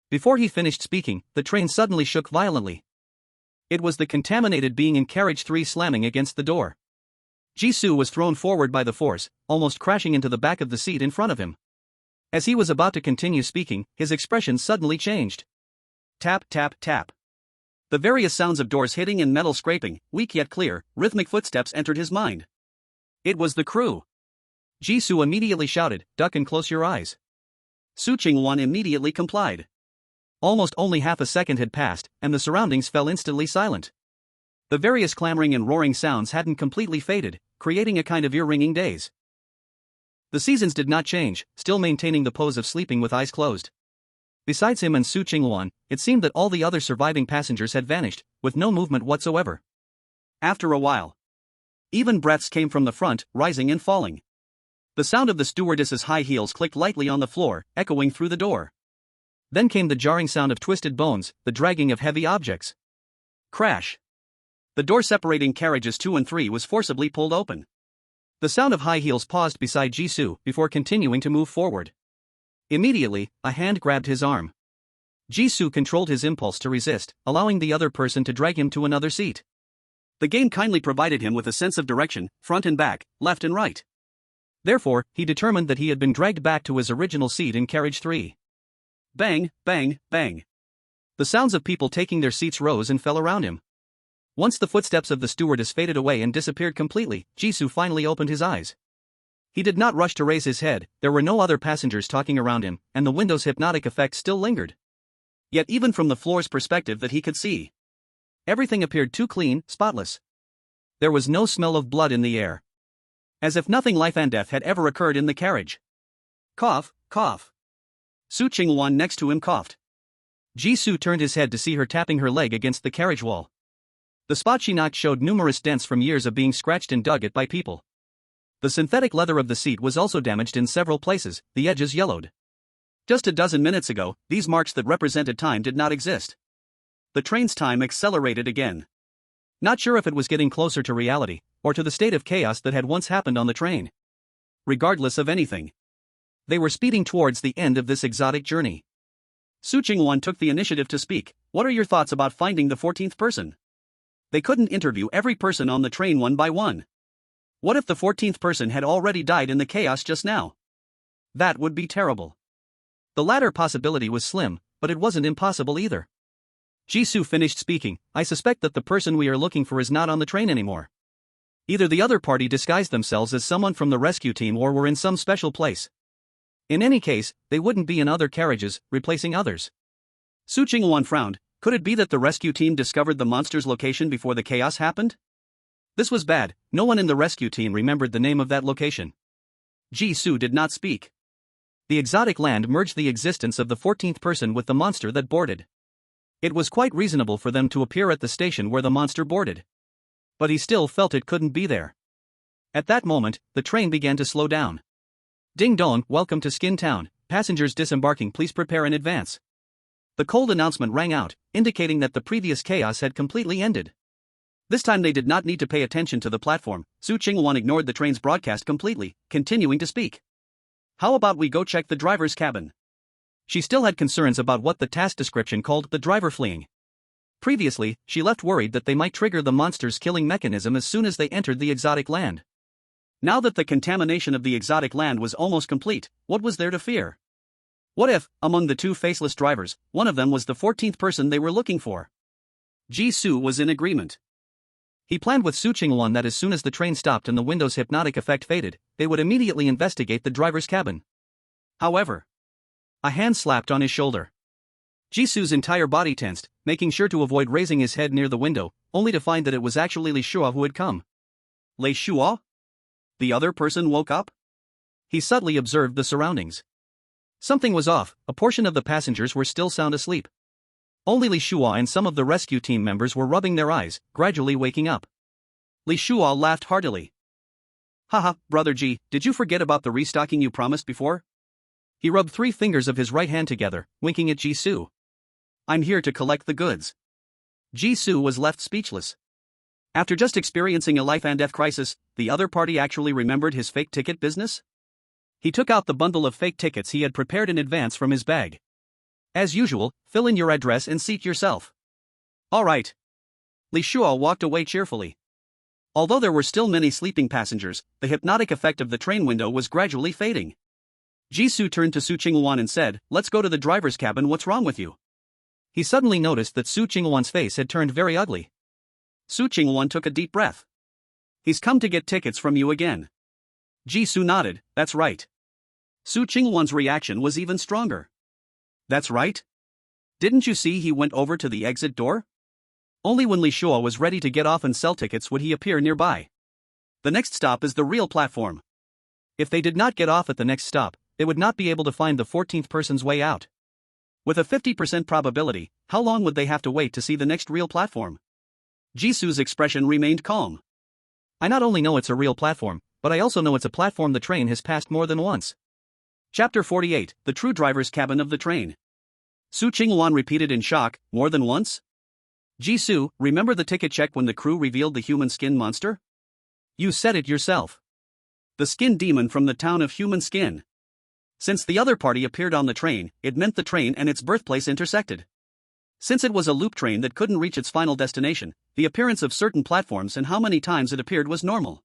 before he finished speaking, the train suddenly shook violently. It was the contaminated being in carriage 3 slamming against the door. Jisoo was thrown forward by the force, almost crashing into the back of the seat in front of him. As he was about to continue speaking, his expression suddenly changed. Tap, tap, tap. The various sounds of doors hitting and metal scraping, weak yet clear, rhythmic footsteps entered his mind. It was the crew. Jisoo immediately shouted, duck and close your eyes. Su Qingwan immediately complied. Almost only half a second had passed, and the surroundings fell instantly silent. The various clamoring and roaring sounds hadn't completely faded, creating a kind of ear-ringing daze. The seasons did not change, still maintaining the pose of sleeping with eyes closed. Besides him and Su Qingwan, it seemed that all the other surviving passengers had vanished, with no movement whatsoever. After a while, even breaths came from the front, rising and falling. The sound of the stewardess's high heels clicked lightly on the floor, echoing through the door. Then came the jarring sound of twisted bones, the dragging of heavy objects. Crash. The door separating carriages 2 and 3 was forcibly pulled open. The sound of high heels paused beside Jisoo before continuing to move forward. Immediately, a hand grabbed his arm. Jisoo controlled his impulse to resist, allowing the other person to drag him to another seat. The game kindly provided him with a sense of direction, front and back, left and right. Therefore, he determined that he had been dragged back to his original seat in carriage 3. Bang, bang, bang. The sounds of people taking their seats rose and fell around him. Once the footsteps of the stewardess faded away and disappeared completely, Jisoo finally opened his eyes. He did not rush to raise his head, there were no other passengers talking around him, and the window's hypnotic effect still lingered. Yet even from the floor's perspective that he could see, everything appeared too clean, spotless. There was no smell of blood in the air. As if nothing life and death had ever occurred in the carriage. Cough, cough. Su Qingwan next to him coughed. Jisoo turned his head to see her tapping her leg against the carriage wall. The spot she knocked showed numerous dents from years of being scratched and dug at by people. The synthetic leather of the seat was also damaged in several places, the edges yellowed. Just a dozen minutes ago, these marks that represented time did not exist. The train's time accelerated again. Not sure if it was getting closer to reality, or to the state of chaos that had once happened on the train. Regardless of anything, they were speeding towards the end of this exotic journey. Su Qingwan took the initiative to speak. What are your thoughts about finding the 14th person? They couldn't interview every person on the train one by one. What if the 14th person had already died in the chaos just now? That would be terrible. The latter possibility was slim, but it wasn't impossible either. Jisoo finished speaking. I suspect that the person we are looking for is not on the train anymore. Either the other party disguised themselves as someone from the rescue team or were in some special place. In any case, they wouldn't be in other carriages, replacing others. Su Qingwan frowned. Could it be that the rescue team discovered the monster's location before the chaos happened? This was bad. No one in the rescue team remembered the name of that location. Jisoo did not speak. The exotic land merged the existence of the 14th person with the monster that boarded. It was quite reasonable for them to appear at the station where the monster boarded. But he still felt it couldn't be there. At that moment, the train began to slow down. Ding dong, welcome to Skin Town, passengers disembarking, please prepare in advance. The cold announcement rang out, indicating that the previous chaos had completely ended. This time they did not need to pay attention to the platform. Su Qingwan ignored the train's broadcast completely, continuing to speak. How about we go check the driver's cabin? She still had concerns about what the task description called the driver fleeing. Previously, she left worried that they might trigger the monster's killing mechanism as soon as they entered the exotic land. Now that the contamination of the exotic land was almost complete, what was there to fear? What if, among the two faceless drivers, one of them was the 14th person they were looking for? Jisoo was in agreement. He planned with Su Qingwan that as soon as the train stopped and the window's hypnotic effect faded, they would immediately investigate the driver's cabin. However, a hand slapped on his shoulder. Jisoo's entire body tensed, making sure to avoid raising his head near the window, only to find that it was actually Li Shua who had come. Li Shua? The other person woke up? He subtly observed the surroundings. Something was off, a portion of the passengers were still sound asleep. Only Li Shua and some of the rescue team members were rubbing their eyes, gradually waking up. Li Shua laughed heartily. Haha, Brother Ji, did you forget about the restocking you promised before? He rubbed 3 fingers of his right hand together, winking at Jisoo. I'm here to collect the goods. Jisoo was left speechless. After just experiencing a life and death crisis, the other party actually remembered his fake ticket business? He took out the bundle of fake tickets he had prepared in advance from his bag. As usual, fill in your address and seat yourself. All right. Li Shua walked away cheerfully. Although there were still many sleeping passengers, the hypnotic effect of the train window was gradually fading. Jisoo turned to Su Qingwan and said, let's go to the driver's cabin, what's wrong with you? He suddenly noticed that Su Qingwan's face had turned very ugly. Su Qingwan took a deep breath. He's come to get tickets from you again. Jisoo nodded, that's right. Su Qingwan's reaction was even stronger. That's right? Didn't you see he went over to the exit door? Only when Li Shua was ready to get off and sell tickets would he appear nearby. The next stop is the real platform. If they did not get off at the next stop, they would not be able to find the 14th person's way out. With a 50% probability, how long would they have to wait to see the next real platform? Jisoo's expression remained calm. I not only know it's a real platform, but I also know it's a platform the train has passed more than once. Chapter 48, The True Driver's Cabin of the Train. Su Qingwan repeated in shock, more than once? Jisoo, remember the ticket check when the crew revealed the human skin monster? You said it yourself. The skin demon from the town of Human Skin. Since the other party appeared on the train, it meant the train and its birthplace intersected. Since it was a loop train that couldn't reach its final destination, the appearance of certain platforms and how many times it appeared was normal.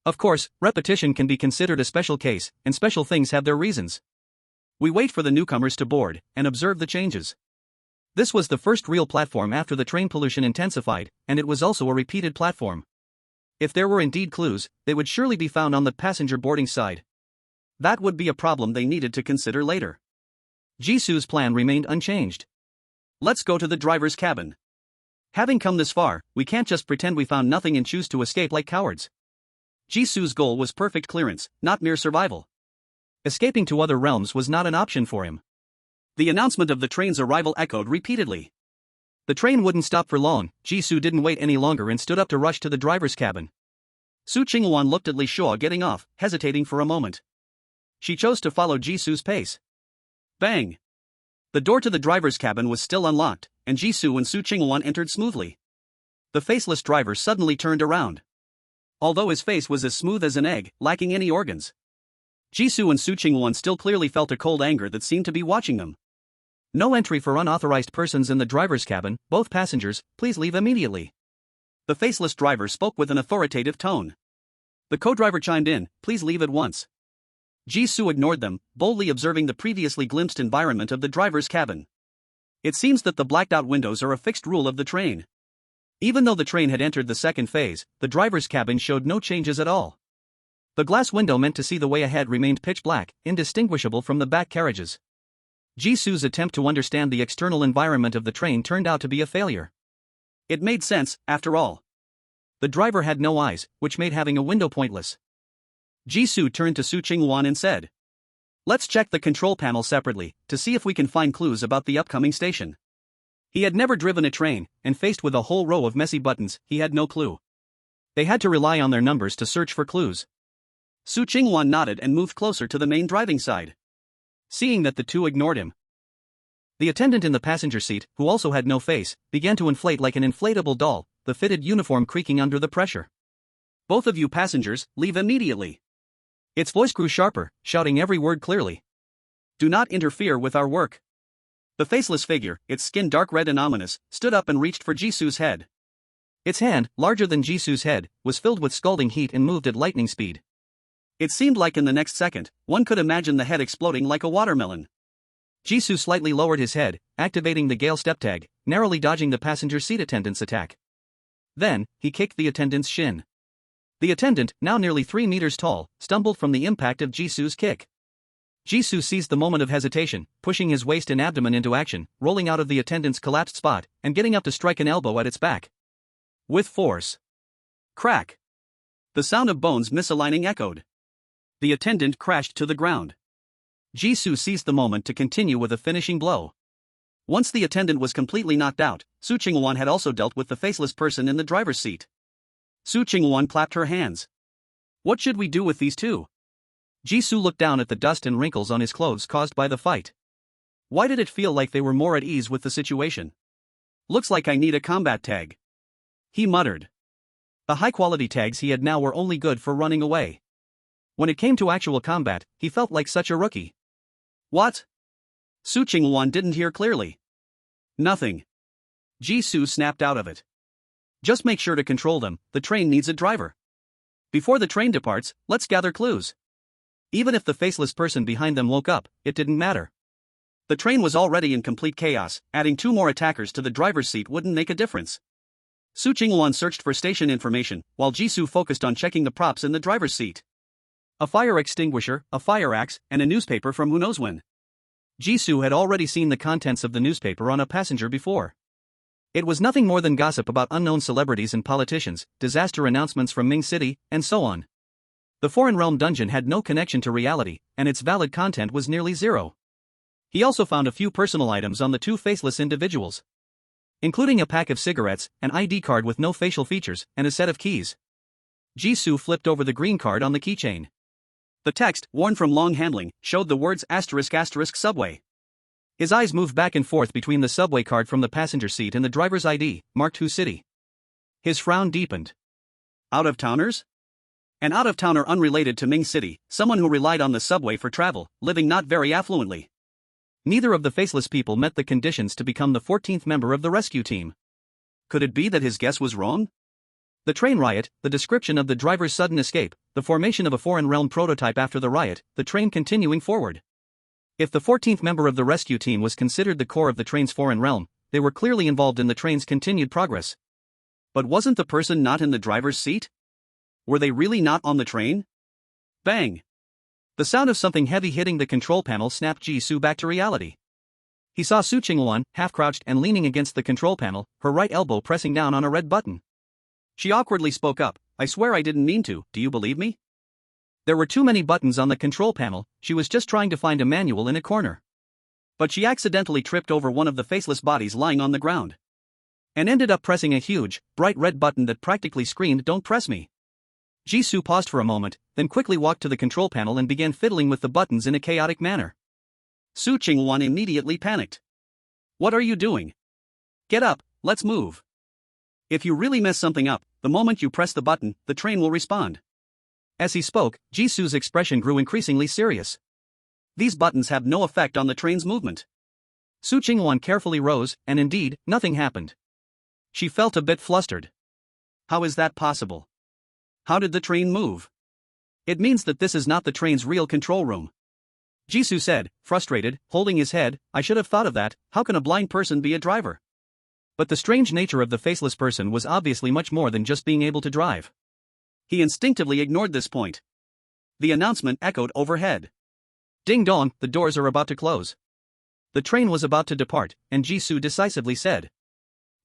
Of course, repetition can be considered a special case, and special things have their reasons. We wait for the newcomers to board, and observe the changes. This was the first real platform after the train pollution intensified, and it was also a repeated platform. If there were indeed clues, they would surely be found on the passenger boarding side. That would be a problem they needed to consider later. Jisoo's plan remained unchanged. Let's go to the driver's cabin. Having come this far, we can't just pretend we found nothing and choose to escape like cowards. Jisoo's goal was perfect clearance, not mere survival. Escaping to other realms was not an option for him. The announcement of the train's arrival echoed repeatedly. The train wouldn't stop for long. Jisoo didn't wait any longer and stood up to rush to the driver's cabin. Su Qingwan looked at Li Shua getting off, hesitating for a moment. She chose to follow Jisoo's pace. Bang! The door to the driver's cabin was still unlocked, and Jisoo and Su Qingwan entered smoothly. The faceless driver suddenly turned around. Although his face was as smooth as an egg, lacking any organs, Jisoo and Su Qingwan still clearly felt a cold anger that seemed to be watching them. No entry for unauthorized persons in the driver's cabin, both passengers, please leave immediately. The faceless driver spoke with an authoritative tone. The co-driver chimed in, please leave at once. Jisoo ignored them, boldly observing the previously glimpsed environment of the driver's cabin. It seems that the blacked-out windows are a fixed rule of the train. Even though the train had entered the second phase, the driver's cabin showed no changes at all. The glass window meant to see the way ahead remained pitch black, indistinguishable from the back carriages. Jisoo's attempt to understand the external environment of the train turned out to be a failure. It made sense, after all. The driver had no eyes, which made having a window pointless. Jisoo turned to Su Qingwan and said, let's check the control panel separately, to see if we can find clues about the upcoming station. He had never driven a train, and faced with a whole row of messy buttons, he had no clue. They had to rely on their numbers to search for clues. Su Qingwan nodded and moved closer to the main driving side. Seeing that the two ignored him, the attendant in the passenger seat, who also had no face, began to inflate like an inflatable doll, the fitted uniform creaking under the pressure. "Both of you passengers, leave immediately." Its voice grew sharper, shouting every word clearly. "Do not interfere with our work." The faceless figure, its skin dark red and ominous, stood up and reached for Jisu's head. Its hand, larger than Jisu's head, was filled with scalding heat and moved at lightning speed. It seemed like in the next second, one could imagine the head exploding like a watermelon. Jisoo slightly lowered his head, activating the Gale step tag, narrowly dodging the passenger seat attendant's attack. Then, he kicked the attendant's shin. The attendant, now nearly 3 meters tall, stumbled from the impact of Jisoo's kick. Jisoo seized the moment of hesitation, pushing his waist and abdomen into action, rolling out of the attendant's collapsed spot, and getting up to strike an elbow at its back. With force. Crack. The sound of bones misaligning echoed. The attendant crashed to the ground. Jisoo seized the moment to continue with a finishing blow. Once the attendant was completely knocked out, Su Qingwan had also dealt with the faceless person in the driver's seat. Su Qingwan clapped her hands. "What should we do with these two?" Jisoo looked down at the dust and wrinkles on his clothes caused by the fight. Why did it feel like they were more at ease with the situation? "Looks like I need a combat tag," he muttered. The high-quality tags he had now were only good for running away. When it came to actual combat, he felt like such a rookie. "What?" Su Qingwan didn't hear clearly. "Nothing." Jisoo snapped out of it. "Just make sure to control them, the train needs a driver. Before the train departs, let's gather clues." Even if the faceless person behind them woke up, it didn't matter. The train was already in complete chaos, adding 2 more attackers to the driver's seat wouldn't make a difference. Su Qingwan searched for station information, while Jisoo focused on checking the props in the driver's seat. A fire extinguisher, a fire axe, and a newspaper from who knows when. Jisoo had already seen the contents of the newspaper on a passenger before. It was nothing more than gossip about unknown celebrities and politicians, disaster announcements from Ming City, and so on. The Foreign Realm dungeon had no connection to reality, and its valid content was nearly zero. He also found a few personal items on the 2 faceless individuals, including a pack of cigarettes, an ID card with no facial features, and a set of keys. Jisoo flipped over the green card on the keychain. The text, worn from long handling, showed the words *** subway. His eyes moved back and forth between the subway card from the passenger seat and the driver's ID, marked Who City. His frown deepened. Out-of-towners? An out-of-towner unrelated to Ming City, someone who relied on the subway for travel, living not very affluently. Neither of the faceless people met the conditions to become the 14th member of the rescue team. Could it be that his guess was wrong? The train riot, the description of the driver's sudden escape, the formation of a Foreign Realm prototype after the riot, the train continuing forward. If the 14th member of the rescue team was considered the core of the train's Foreign Realm, they were clearly involved in the train's continued progress. But wasn't the person not in the driver's seat? Were they really not on the train? Bang! The sound of something heavy hitting the control panel snapped Jisoo back to reality. He saw Su Qingwan, half-crouched and leaning against the control panel, her right elbow pressing down on a red button. She awkwardly spoke up, "I swear I didn't mean to, do you believe me?" There were too many buttons on the control panel, she was just trying to find a manual in a corner. But she accidentally tripped over one of the faceless bodies lying on the ground. And ended up pressing a huge, bright red button that practically screamed, "Don't press me." Jisoo paused for a moment, then quickly walked to the control panel and began fiddling with the buttons in a chaotic manner. Su Qingwan immediately panicked. "What are you doing? Get up, let's move. If you really mess something up, the moment you press the button, the train will respond." As he spoke, Jisoo's expression grew increasingly serious. "These buttons have no effect on the train's movement." Su Qingwan carefully rose, and indeed, nothing happened. She felt a bit flustered. How is that possible? How did the train move? It means that this is not the train's real control room. Jisoo said, frustrated, holding his head, "I should have thought of that, how can a blind person be a driver?" But the strange nature of the faceless person was obviously much more than just being able to drive. He instinctively ignored this point. The announcement echoed overhead. Ding dong, the doors are about to close. The train was about to depart, and Jisoo decisively said,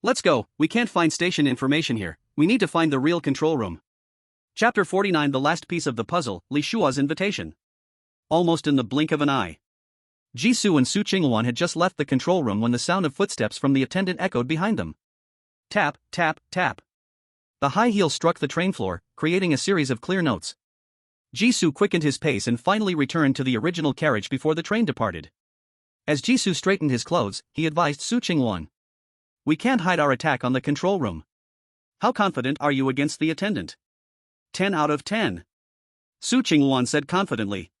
"Let's go, we can't find station information here, we need to find the real control room." Chapter 49, the last piece of the puzzle, Li Shua's invitation. Almost in the blink of an eye, Jisoo and Su Qingwan had just left the control room when the sound of footsteps from the attendant echoed behind them. Tap, tap, tap. The high heel struck the train floor, creating a series of clear notes. Jisoo quickened his pace and finally returned to the original carriage before the train departed. As Jisoo straightened his clothes, he advised Su Qingwan. We can't hide our attack on the control room. How confident are you against the attendant? 10 out of 10. Su Qingwan said confidently.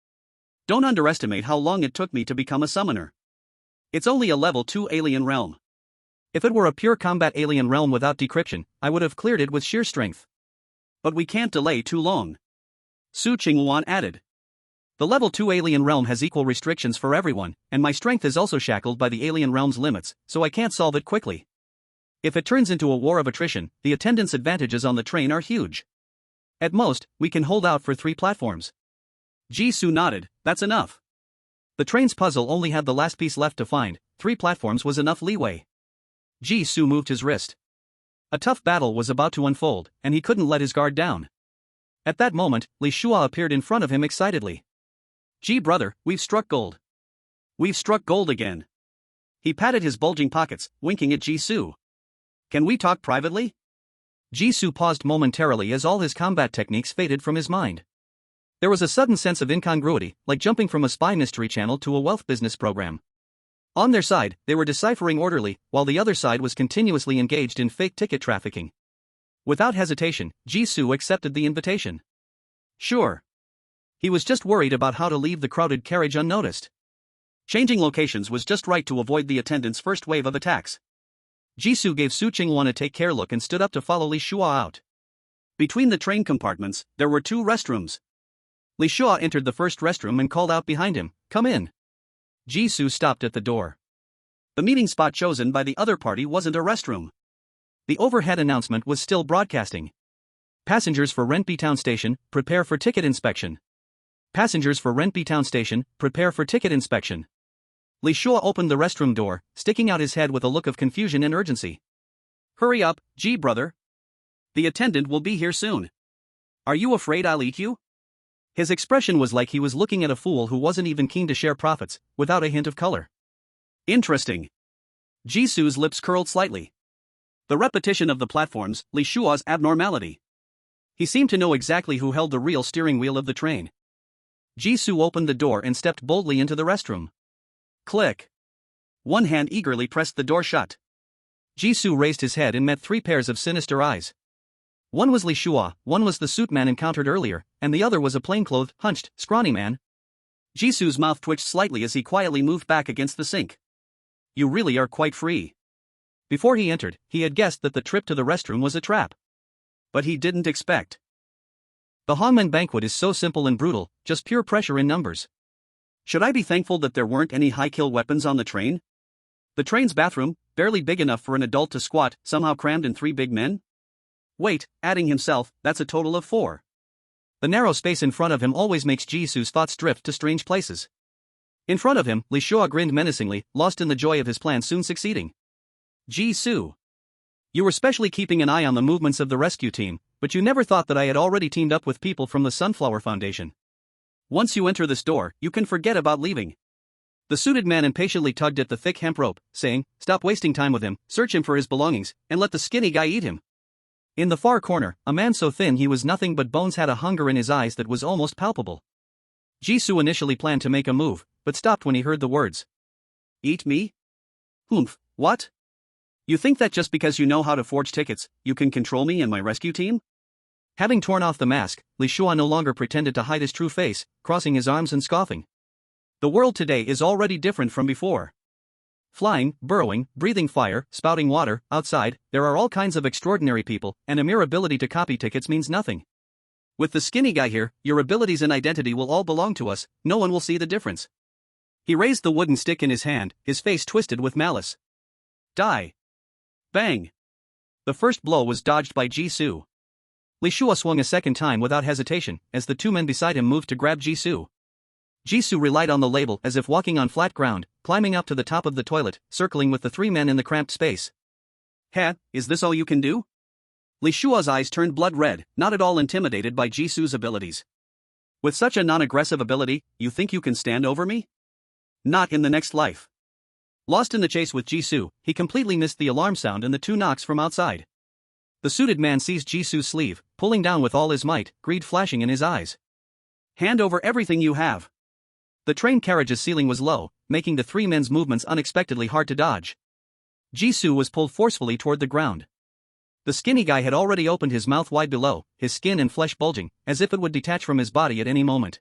Don't underestimate how long it took me to become a summoner. It's only a level 2 alien realm. If it were a pure combat alien realm without decryption, I would have cleared it with sheer strength. But we can't delay too long. Su Qingwan added. The level 2 alien realm has equal restrictions for everyone, and my strength is also shackled by the alien realm's limits, so I can't solve it quickly. If it turns into a war of attrition, the attendant's advantages on the train are huge. At most, we can hold out for 3 platforms. Jisoo nodded. That's enough. The train's puzzle only had the last piece left to find. 3 platforms was enough leeway. Jisoo moved his wrist. A tough battle was about to unfold, and he couldn't let his guard down. At that moment, Li Shua appeared in front of him excitedly. Gee brother, we've struck gold. We've struck gold again. He patted his bulging pockets, winking at Jisoo. Can we talk privately? Jisoo paused momentarily as all his combat techniques faded from his mind. There was a sudden sense of incongruity, like jumping from a spy mystery channel to a wealth business program. On their side, they were deciphering orderly, while the other side was continuously engaged in fake ticket trafficking. Without hesitation, Jisoo accepted the invitation. Sure. He was just worried about how to leave the crowded carriage unnoticed. Changing locations was just right to avoid the attendant's first wave of attacks. Jisoo gave Su Qingwan a take-care look and stood up to follow Li Shua out. Between the train compartments, there were 2 restrooms. Li Shua entered the first restroom and called out behind him, "Come in." Jisoo stopped at the door. The meeting spot chosen by the other party wasn't a restroom. The overhead announcement was still broadcasting. Passengers for Renpi Town Station, prepare for ticket inspection. Passengers for Renpi Town Station, prepare for ticket inspection. Li Shua opened the restroom door, sticking out his head with a look of confusion and urgency. Hurry up, G brother. The attendant will be here soon. Are you afraid I'll eat you? His expression was like he was looking at a fool who wasn't even keen to share profits, without a hint of color. Interesting. Jisoo's lips curled slightly. The repetition of the platforms, Li Shua's abnormality. He seemed to know exactly who held the real steering wheel of the train. Jisoo opened the door and stepped boldly into the restroom. Click. One hand eagerly pressed the door shut. Jisoo raised his head and met 3 pairs of sinister eyes. One was Li Shua, one was the suit man encountered earlier, and the other was a plainclothed, hunched, scrawny man. Jisoo's mouth twitched slightly as he quietly moved back against the sink. You really are quite free. Before he entered, he had guessed that the trip to the restroom was a trap. But he didn't expect. The Hongmen banquet is so simple and brutal, just pure pressure in numbers. Should I be thankful that there weren't any high-kill weapons on the train? The train's bathroom, barely big enough for an adult to squat, somehow crammed in 3 big men? Wait, adding himself, that's a total of 4. The narrow space in front of him always makes Jisoo's thoughts drift to strange places. In front of him, Li Shua grinned menacingly, lost in the joy of his plan soon succeeding. Jisoo. You were specially keeping an eye on the movements of the rescue team, but you never thought that I had already teamed up with people from the Sunflower Foundation. Once you enter this door, you can forget about leaving. The suited man impatiently tugged at the thick hemp rope, saying, Stop wasting time with him, search him for his belongings, and let the skinny guy eat him. In the far corner, a man so thin he was nothing but bones had a hunger in his eyes that was almost palpable. Jisoo initially planned to make a move, but stopped when he heard the words. Eat me? Humph, what? You think that just because you know how to forge tickets, you can control me and my rescue team? Having torn off the mask, Li Shua no longer pretended to hide his true face, crossing his arms and scoffing. The world today is already different from before. Flying, burrowing, breathing fire, spouting water, outside, there are all kinds of extraordinary people, and a mere ability to copy tickets means nothing. With the skinny guy here, your abilities and identity will all belong to us, no one will see the difference. He raised the wooden stick in his hand, his face twisted with malice. Die. Bang. The first blow was dodged by Jisoo. Li Shua swung a second time without hesitation, as the 2 men beside him moved to grab Jisoo. Jisoo relied on the label as if walking on flat ground, climbing up to the top of the toilet, circling with the 3 men in the cramped space. Heh, is this all you can do? Li Shua's eyes turned blood red, not at all intimidated by Jisoo's abilities. With such a non-aggressive ability, you think you can stand over me? Not in the next life. Lost in the chase with Jisoo, he completely missed the alarm sound and the two knocks from outside. The suited man seized Jisoo's sleeve, pulling down with all his might, greed flashing in his eyes. Hand over everything you have. The train carriage's ceiling was low, making the three men's movements unexpectedly hard to dodge. Jisoo was pulled forcefully toward the ground. The skinny guy had already opened his mouth wide below, his skin and flesh bulging, as if it would detach from his body at any moment.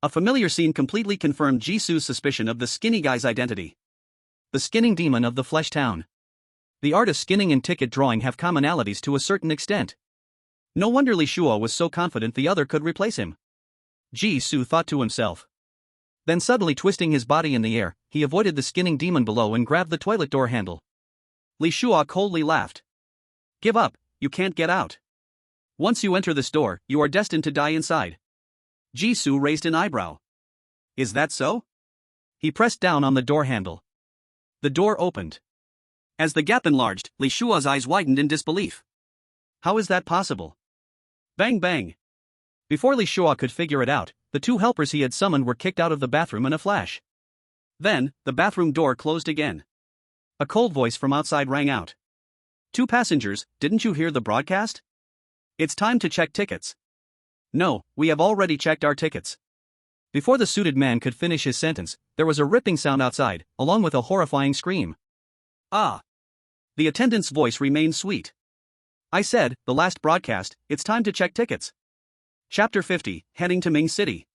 A familiar scene completely confirmed Jisoo's suspicion of the skinny guy's identity. The skinning demon of the flesh town. The art of skinning and ticket drawing have commonalities to a certain extent. No wonder Li Shuo was so confident the other could replace him. Jisoo thought to himself. Then suddenly twisting his body in the air, he avoided the skinning demon below and grabbed the toilet door handle. Li Shuo coldly laughed. Give up, you can't get out. Once you enter this door, you are destined to die inside. Jisoo raised an eyebrow. Is that so? He pressed down on the door handle. The door opened. As the gap enlarged, Li Shuo's eyes widened in disbelief. How is that possible? Bang bang. Before Li Shuo could figure it out, the two helpers he had summoned were kicked out of the bathroom in a flash. Then, the bathroom door closed again. A cold voice from outside rang out. Two passengers, didn't you hear the broadcast? It's time to check tickets. No, we have already checked our tickets. Before the suited man could finish his sentence, there was a ripping sound outside, along with a horrifying scream. Ah! The attendant's voice remained sweet. I said, the last broadcast, it's time to check tickets. Chapter 50, Heading to Ming City.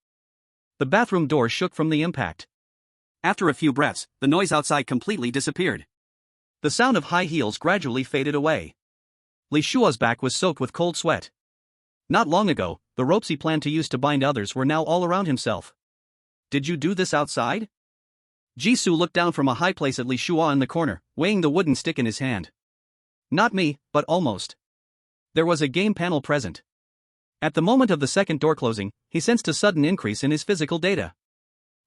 The bathroom door shook from the impact. After a few breaths, the noise outside completely disappeared. The sound of high heels gradually faded away. Li Shuo's back was soaked with cold sweat. Not long ago, the ropes he planned to use to bind others were now all around himself. Did you do this outside? Jisoo looked down from a high place at Li Shuo in the corner, weighing the wooden stick in his hand. Not me, but almost. There was a game panel present. At the moment of the second door closing, he sensed a sudden increase in his physical data.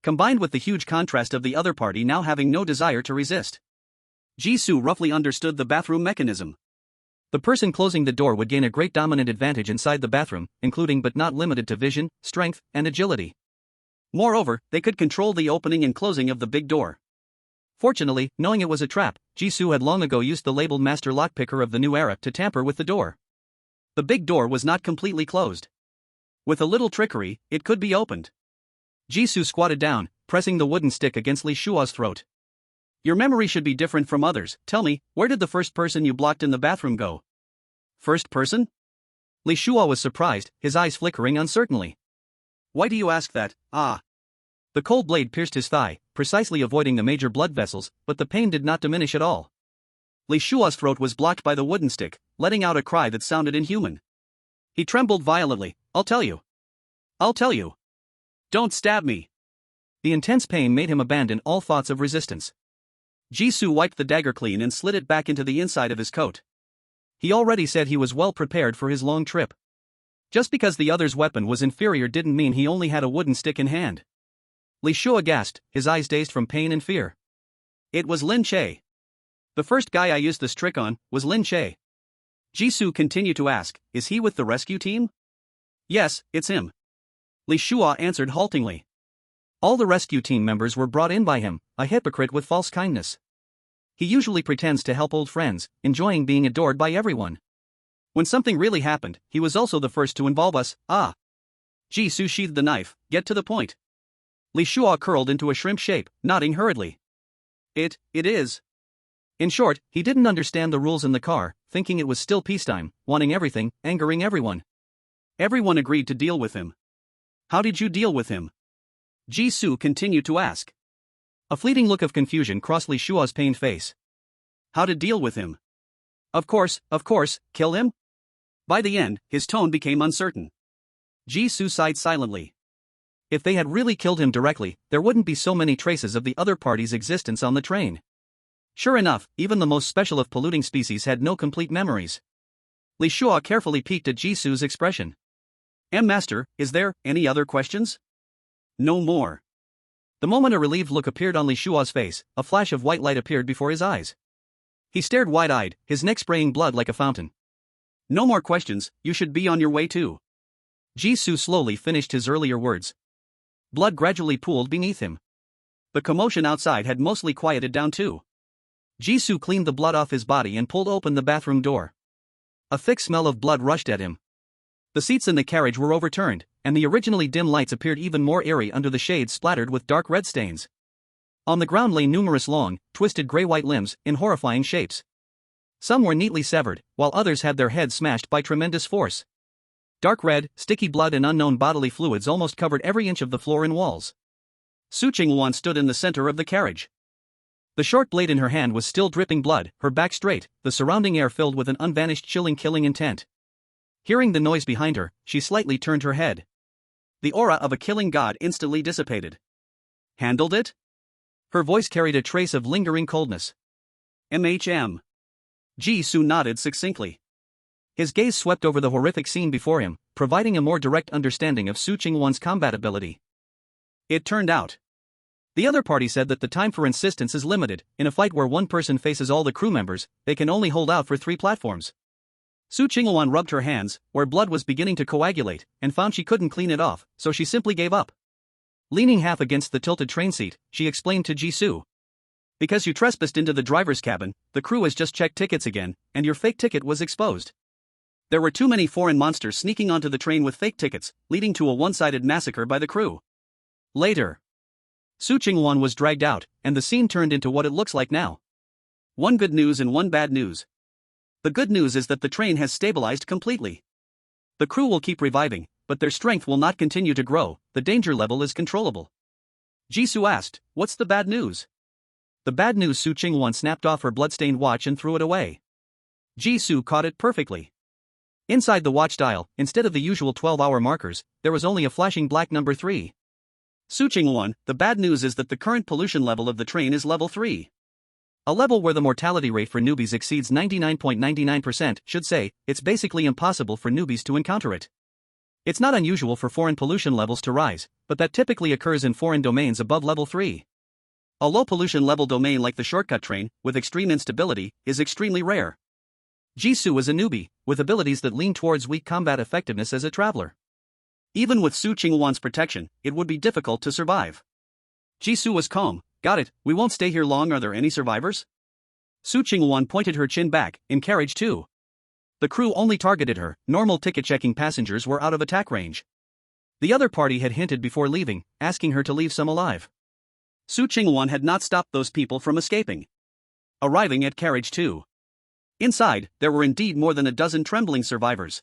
Combined with the huge contrast of the other party now having no desire to resist. Jisoo roughly understood the bathroom mechanism. The person closing the door would gain a great dominant advantage inside the bathroom, including but not limited to vision, strength, and agility. Moreover, they could control the opening and closing of the big door. Fortunately, knowing it was a trap, Jisoo had long ago used the labeled master lockpicker of the new era to tamper with the door. The big door was not completely closed. With a little trickery, it could be opened. Jisoo squatted down, pressing the wooden stick against Li Shuo's throat. Your memory should be different from others. Tell me, where did the first person you blocked in the bathroom go? First person? Li Shuo was surprised, his eyes flickering uncertainly. Why do you ask that? Ah. The cold blade pierced his thigh, precisely avoiding the major blood vessels, but the pain did not diminish at all. Li Shuo's throat was blocked by the wooden stick, letting out a cry that sounded inhuman. He trembled violently. I'll tell you. I'll tell you. Don't stab me. The intense pain made him abandon all thoughts of resistance. Jisoo wiped the dagger clean and slid it back into the inside of his coat. He already said he was well prepared for his long trip. Just because the other's weapon was inferior didn't mean he only had a wooden stick in hand. Li Shuo gasped, his eyes dazed from pain and fear. It was Lin Che. The first guy I used this trick on was Lin Che. Jisoo continued to ask, is he with the rescue team? Yes, it's him. Li Shuo answered haltingly. All the rescue team members were brought in by him, a hypocrite with false kindness. He usually pretends to help old friends, enjoying being adored by everyone. When something really happened, he was also the first to involve us. Ah. Jisoo sheathed the knife. Get to the point. Li Shuo curled into a shrimp shape, nodding hurriedly. It is. In short, he didn't understand the rules in the car, thinking it was still peacetime, wanting everything, angering everyone. Everyone agreed to deal with him. How did you deal with him? Jisoo continued to ask. A fleeting look of confusion crossed Li Shuo's pained face. How to deal with him? Of course, kill him? By the end, his tone became uncertain. Jisoo sighed silently. If they had really killed him directly, there wouldn't be so many traces of the other party's existence on the train. Sure enough, even the most special of polluting species had no complete memories. Li Shuo carefully peeked at Jisoo's expression. Master, is there any other questions? No more. The moment a relieved look appeared on Li Shuo's face, a flash of white light appeared before his eyes. He stared wide-eyed, his neck spraying blood like a fountain. No more questions, you should be on your way too. Jisoo slowly finished his earlier words. Blood gradually pooled beneath him. The commotion outside had mostly quieted down too. Jisoo cleaned the blood off his body and pulled open the bathroom door. A thick smell of blood rushed at him. The seats in the carriage were overturned, and the originally dim lights appeared even more eerie under the shades splattered with dark red stains. On the ground lay numerous long, twisted gray-white limbs, in horrifying shapes. Some were neatly severed, while others had their heads smashed by tremendous force. Dark red, sticky blood and unknown bodily fluids almost covered every inch of the floor and walls. Su Ching-won stood in the center of the carriage. The short blade in her hand was still dripping blood, her back straight, the surrounding air filled with an unvanished chilling killing intent. Hearing the noise behind her, she slightly turned her head. The aura of a killing god instantly dissipated. Handled it? Her voice carried a trace of lingering coldness. MHM. Jisoo nodded succinctly. His gaze swept over the horrific scene before him, providing a more direct understanding of Su Ching-won's combat ability. It turned out. The other party said that the time for insistence is limited. In a fight where one person faces all the crew members, they can only hold out for 3 platforms. Su Ching-won rubbed her hands, where blood was beginning to coagulate, and found she couldn't clean it off, so she simply gave up. Leaning half against the tilted train seat, she explained to Jisoo. Because you trespassed into the driver's cabin, the crew has just checked tickets again, and your fake ticket was exposed. There were too many foreign monsters sneaking onto the train with fake tickets, leading to a one-sided massacre by the crew. Later, Su Ching-won was dragged out, and the scene turned into what it looks like now. One good news and one bad news. The good news is that the train has stabilized completely. The crew will keep reviving, but their strength will not continue to grow. The danger level is controllable. Jisoo asked, "What's the bad news?" The bad news. Su Ching-won snapped off her bloodstained watch and threw it away. Jisoo caught it perfectly. Inside the watch dial, instead of the usual 12-hour markers, there was only a flashing black number 3. Su Ching-won, the bad news is that the current pollution level of the train is level 3. A level where the mortality rate for newbies exceeds 99.99%, should say, it's basically impossible for newbies to encounter it. It's not unusual for foreign pollution levels to rise, but that typically occurs in foreign domains above level 3. A low pollution level domain like the shortcut train, with extreme instability, is extremely rare. Jisoo is a newbie, with abilities that lean towards weak combat effectiveness as a traveler. Even with Su Ching-won's protection, it would be difficult to survive. Jisoo was calm. "Got it, we won't stay here long. Are there any survivors?" Su Ching-won pointed her chin back. "In carriage 2. The crew only targeted her. Normal ticket-checking passengers were out of attack range. The other party had hinted before leaving, asking her to leave some alive. Su Ching-won had not stopped those people from escaping. Arriving at carriage 2. Inside, there were indeed more than a dozen trembling survivors.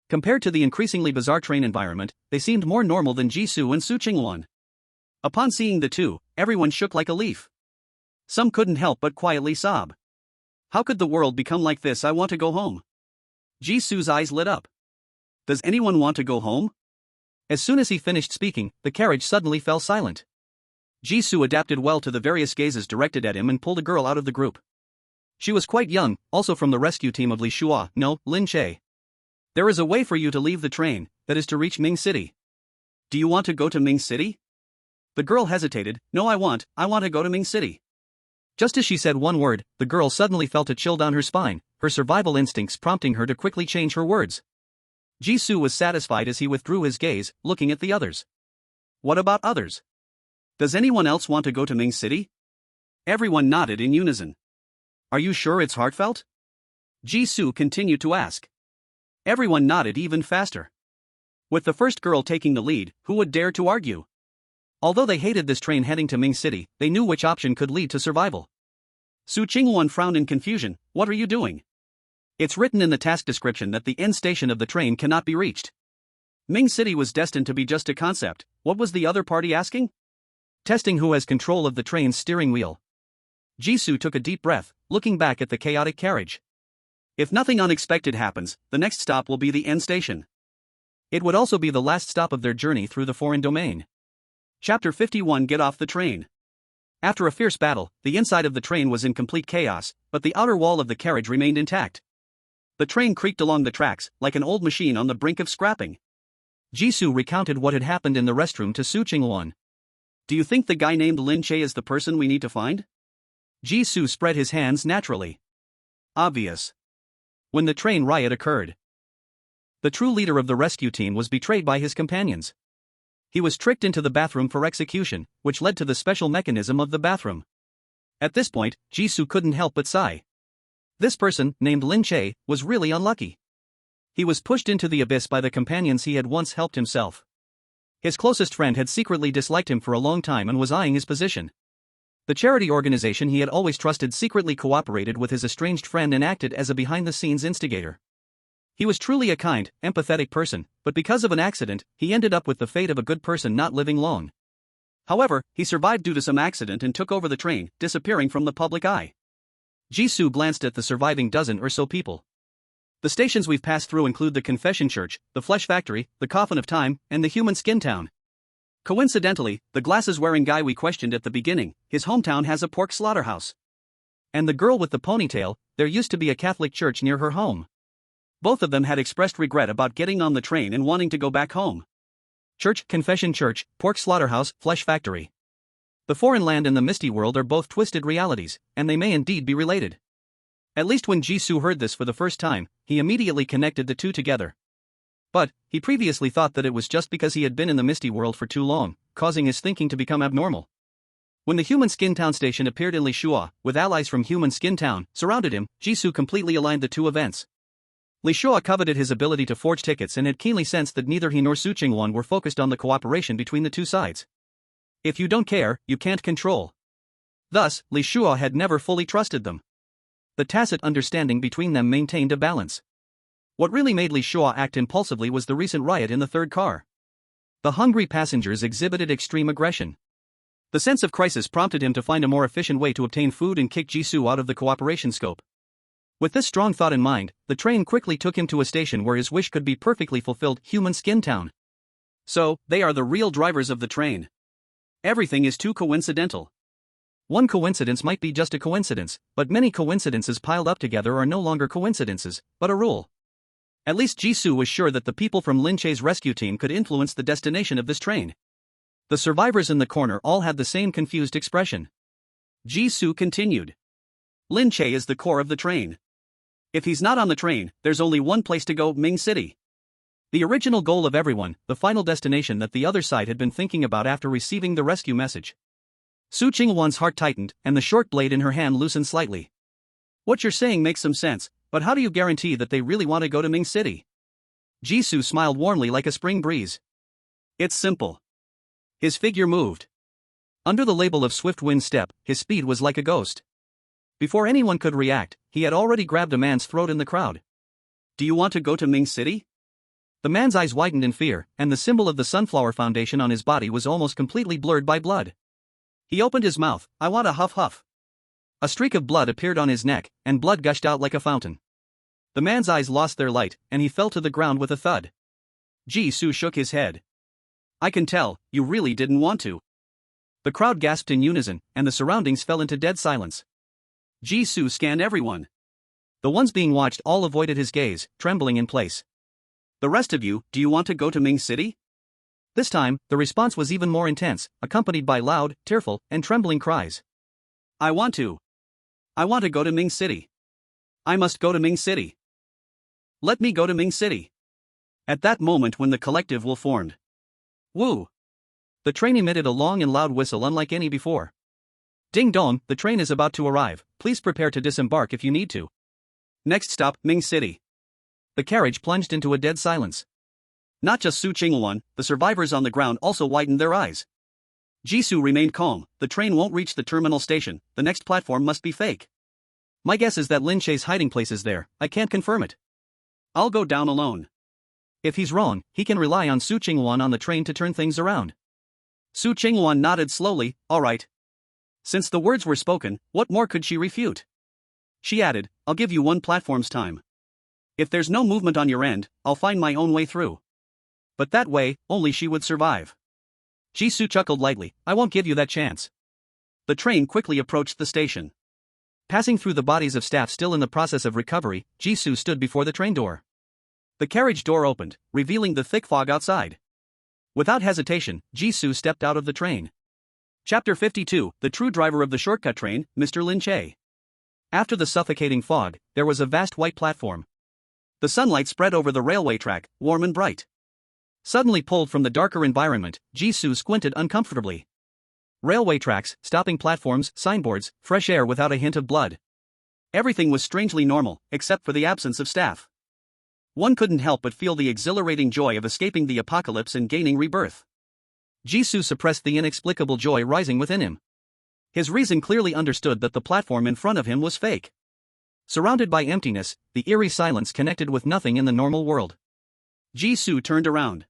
Compared to the increasingly bizarre train environment, they seemed more normal than Jisoo and Su Ching-won. Upon seeing the two, everyone shook like a leaf. Some couldn't help but quietly sob. "How could the world become like this? I want to go home." Jisoo's eyes lit up. "Does anyone want to go home?" As soon as he finished speaking, the carriage suddenly fell silent. Jisoo adapted well to the various gazes directed at him and pulled a girl out of the group. She was quite young, also from the rescue team of Li Shua, no, Lin Che. "There is a way for you to leave the train, that is to reach Ming City." "Do you want to go to Ming City?" The girl hesitated. "No, I want to go to Ming City." Just as she said one word, the girl suddenly felt a chill down her spine, her survival instincts prompting her to quickly change her words. Jisoo was satisfied as he withdrew his gaze, looking at the others. "What about others? Does anyone else want to go to Ming City?" Everyone nodded in unison. "Are you sure it's heartfelt?" Jisoo continued to ask. Everyone nodded even faster. With the first girl taking the lead, who would dare to argue? Although they hated this train heading to Ming City, they knew which option could lead to survival. Su Ching-won frowned in confusion. "What are you doing?" "It's written in the task description that the end station of the train cannot be reached." Ming City was destined to be just a concept. What was the other party asking? Testing who has control of the train's steering wheel. Jisoo took a deep breath, looking back at the chaotic carriage. If nothing unexpected happens, the next stop will be the end station. It would also be the last stop of their journey through the foreign domain. Chapter 51. Get off the train. After a fierce battle, the inside of the train was in complete chaos, but the outer wall of the carriage remained intact. The train creaked along the tracks, like an old machine on the brink of scrapping. Jisoo recounted what had happened in the restroom to Su Ching-won. "Do you think the guy named Lin Che is the person we need to find?" Jisoo spread his hands naturally. "Obvious. When the train riot occurred, the true leader of the rescue team was betrayed by his companions. He was tricked into the bathroom for execution, which led to the special mechanism of the bathroom. At this point, Jisoo couldn't help but sigh. This person, named Lin Che, was really unlucky. He was pushed into the abyss by the companions he had once helped himself. His closest friend had secretly disliked him for a long time and was eyeing his position. The charity organization he had always trusted secretly cooperated with his estranged friend and acted as a behind-the-scenes instigator. He was truly a kind, empathetic person, but because of an accident, he ended up with the fate of a good person not living long. However, he survived due to some accident and took over the train, disappearing from the public eye. Jisoo glanced at the surviving dozen or so people. The stations we've passed through include the Confession Church, the Flesh Factory, the Coffin of Time, and the Human Skin Town. Coincidentally, the glasses-wearing guy we questioned at the beginning, his hometown has a pork slaughterhouse. And the girl with the ponytail, there used to be a Catholic church near her home. Both of them had expressed regret about getting on the train and wanting to go back home. Church, Confession Church, Pork Slaughterhouse, Flesh Factory. The foreign land and the misty world are both twisted realities, and they may indeed be related. At least when Jisoo heard this for the first time, he immediately connected the two together. But, he previously thought that it was just because he had been in the misty world for too long, causing his thinking to become abnormal. When the Human Skin Town station appeared in Lishua, with allies from Human Skin Town surrounded him, Jisoo completely aligned the two events. Lishua coveted his ability to forge tickets and had keenly sensed that neither he nor Su Chingwon were focused on the cooperation between the two sides. If you don't care, you can't control. Thus, Lishua had never fully trusted them. The tacit understanding between them maintained a balance. What really made Lishua act impulsively was the recent riot in the third car. The hungry passengers exhibited extreme aggression. The sense of crisis prompted him to find a more efficient way to obtain food and kick Jisoo out of the cooperation scope. With this strong thought in mind, the train quickly took him to a station where his wish could be perfectly fulfilled, Human Skin Town. So, they are the real drivers of the train. Everything is too coincidental. One coincidence might be just a coincidence, but many coincidences piled up together are no longer coincidences, but a rule. At least Jisoo was sure that the people from Lin Che's rescue team could influence the destination of this train. The survivors in the corner all had the same confused expression. Jisoo continued. Lin Che is the core of the train. If he's not on the train, there's only one place to go, Ming City. The original goal of everyone, the final destination that the other side had been thinking about after receiving the rescue message. Su Chingwon's heart tightened, and the short blade in her hand loosened slightly. What you're saying makes some sense, but how do you guarantee that they really want to go to Ming City? Jisoo smiled warmly like a spring breeze. It's simple. His figure moved. Under the label of swift wind step, his speed was like a ghost. Before anyone could react, he had already grabbed a man's throat in the crowd. Do you want to go to Ming City? The man's eyes widened in fear, and the symbol of the Sunflower Foundation on his body was almost completely blurred by blood. He opened his mouth. I want a huff. A streak of blood appeared on his neck, and blood gushed out like a fountain. The man's eyes lost their light, and he fell to the ground with a thud. Jisoo shook his head. I can tell, you really didn't want to. The crowd gasped in unison, and the surroundings fell into dead silence. Jisoo scanned everyone. The ones being watched all avoided his gaze, trembling in place. The rest of you, do you want to go to Ming City? This time, the response was even more intense, accompanied by loud, tearful, and trembling cries. I want to. I want to go to Ming City. I must go to Ming City. Let me go to Ming City. At that moment when the collective will formed. Woo! The train emitted a long and loud whistle unlike any before. Ding dong, the train is about to arrive, please prepare to disembark if you need to. Next stop, Ming City. The carriage plunged into a dead silence. Not just Su Chingwon, the survivors on the ground also widened their eyes. Jisoo remained calm. The train won't reach the terminal station, the next platform must be fake. My guess is that Lin Che's hiding place is there, I can't confirm it. I'll go down alone. If he's wrong, he can rely on Su Chingwon on the train to turn things around. Su Chingwon nodded slowly, alright. Since the words were spoken, what more could she refute? She added, I'll give you one platform's time. If there's no movement on your end, I'll find my own way through. But that way, only she would survive. Jisoo chuckled lightly, I won't give you that chance. The train quickly approached the station. Passing through the bodies of staff still in the process of recovery, Jisoo stood before the train door. The carriage door opened, revealing the thick fog outside. Without hesitation, Jisoo stepped out of the train. Chapter 52, The True Driver of the Shortcut Train, Mr. Lin Che. After the suffocating fog, there was a vast white platform. The sunlight spread over the railway track, warm and bright. Suddenly pulled from the darker environment, Jisoo squinted uncomfortably. Railway tracks, stopping platforms, signboards, fresh air without a hint of blood. Everything was strangely normal, except for the absence of staff. One couldn't help but feel the exhilarating joy of escaping the apocalypse and gaining rebirth. Jisoo suppressed the inexplicable joy rising within him. His reason clearly understood that the platform in front of him was fake. Surrounded by emptiness, the eerie silence connected with nothing in the normal world. Jisoo turned around.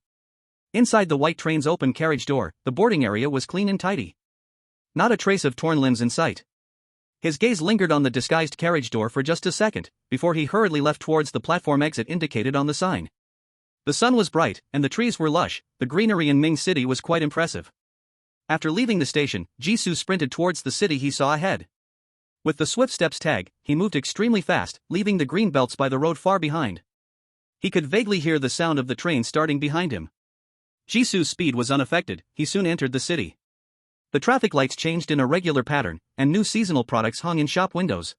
Inside the white train's open carriage door, the boarding area was clean and tidy. Not a trace of torn limbs in sight. His gaze lingered on the disguised carriage door for just a second, before he hurriedly left towards the platform exit indicated on the sign. The sun was bright, and the trees were lush. The greenery in Ming City was quite impressive. After leaving the station, Jisoo sprinted towards the city he saw ahead. With the swift steps tag, he moved extremely fast, leaving the green belts by the road far behind. He could vaguely hear the sound of the train starting behind him. Jisoo's speed was unaffected. He soon entered the city. The traffic lights changed in a regular pattern, and new seasonal products hung in shop windows.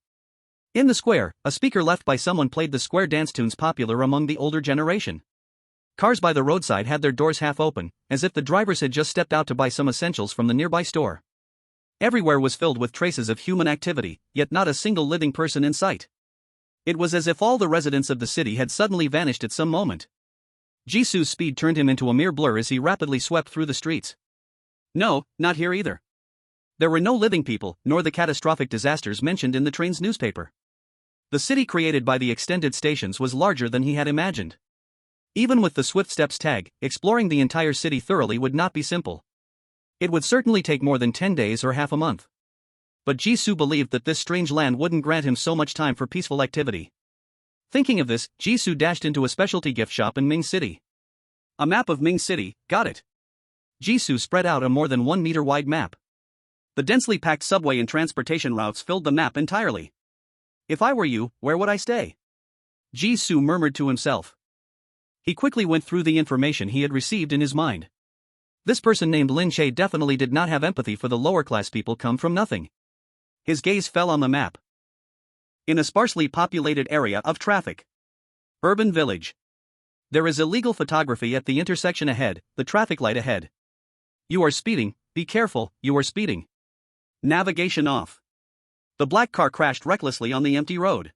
In the square, a speaker left by someone played the square dance tunes popular among the older generation. Cars by the roadside had their doors half open, as if the drivers had just stepped out to buy some essentials from the nearby store. Everywhere was filled with traces of human activity, yet not a single living person in sight. It was as if all the residents of the city had suddenly vanished at some moment. Jisoo's speed turned him into a mere blur as he rapidly swept through the streets. No, not here either. There were no living people, nor the catastrophic disasters mentioned in the train's newspaper. The city created by the extended stations was larger than he had imagined. Even with the swift steps tag, exploring the entire city thoroughly would not be simple. It would certainly take more than 10 days or half a month. But Jisoo believed that this strange land wouldn't grant him so much time for peaceful activity. Thinking of this, Jisoo dashed into a specialty gift shop in Ming City. A map of Ming City, got it. Jisoo spread out a more than 1 meter wide map. The densely packed subway and transportation routes filled the map entirely. If I were you, where would I stay? Jisoo murmured to himself. He quickly went through the information he had received in his mind. This person named Lin Che definitely did not have empathy for the lower class people come from nothing. His gaze fell on the map. In a sparsely populated area of traffic. Urban village. There is illegal photography at the intersection ahead, the traffic light ahead. You are speeding, be careful, you are speeding. Navigation off. The black car crashed recklessly on the empty road.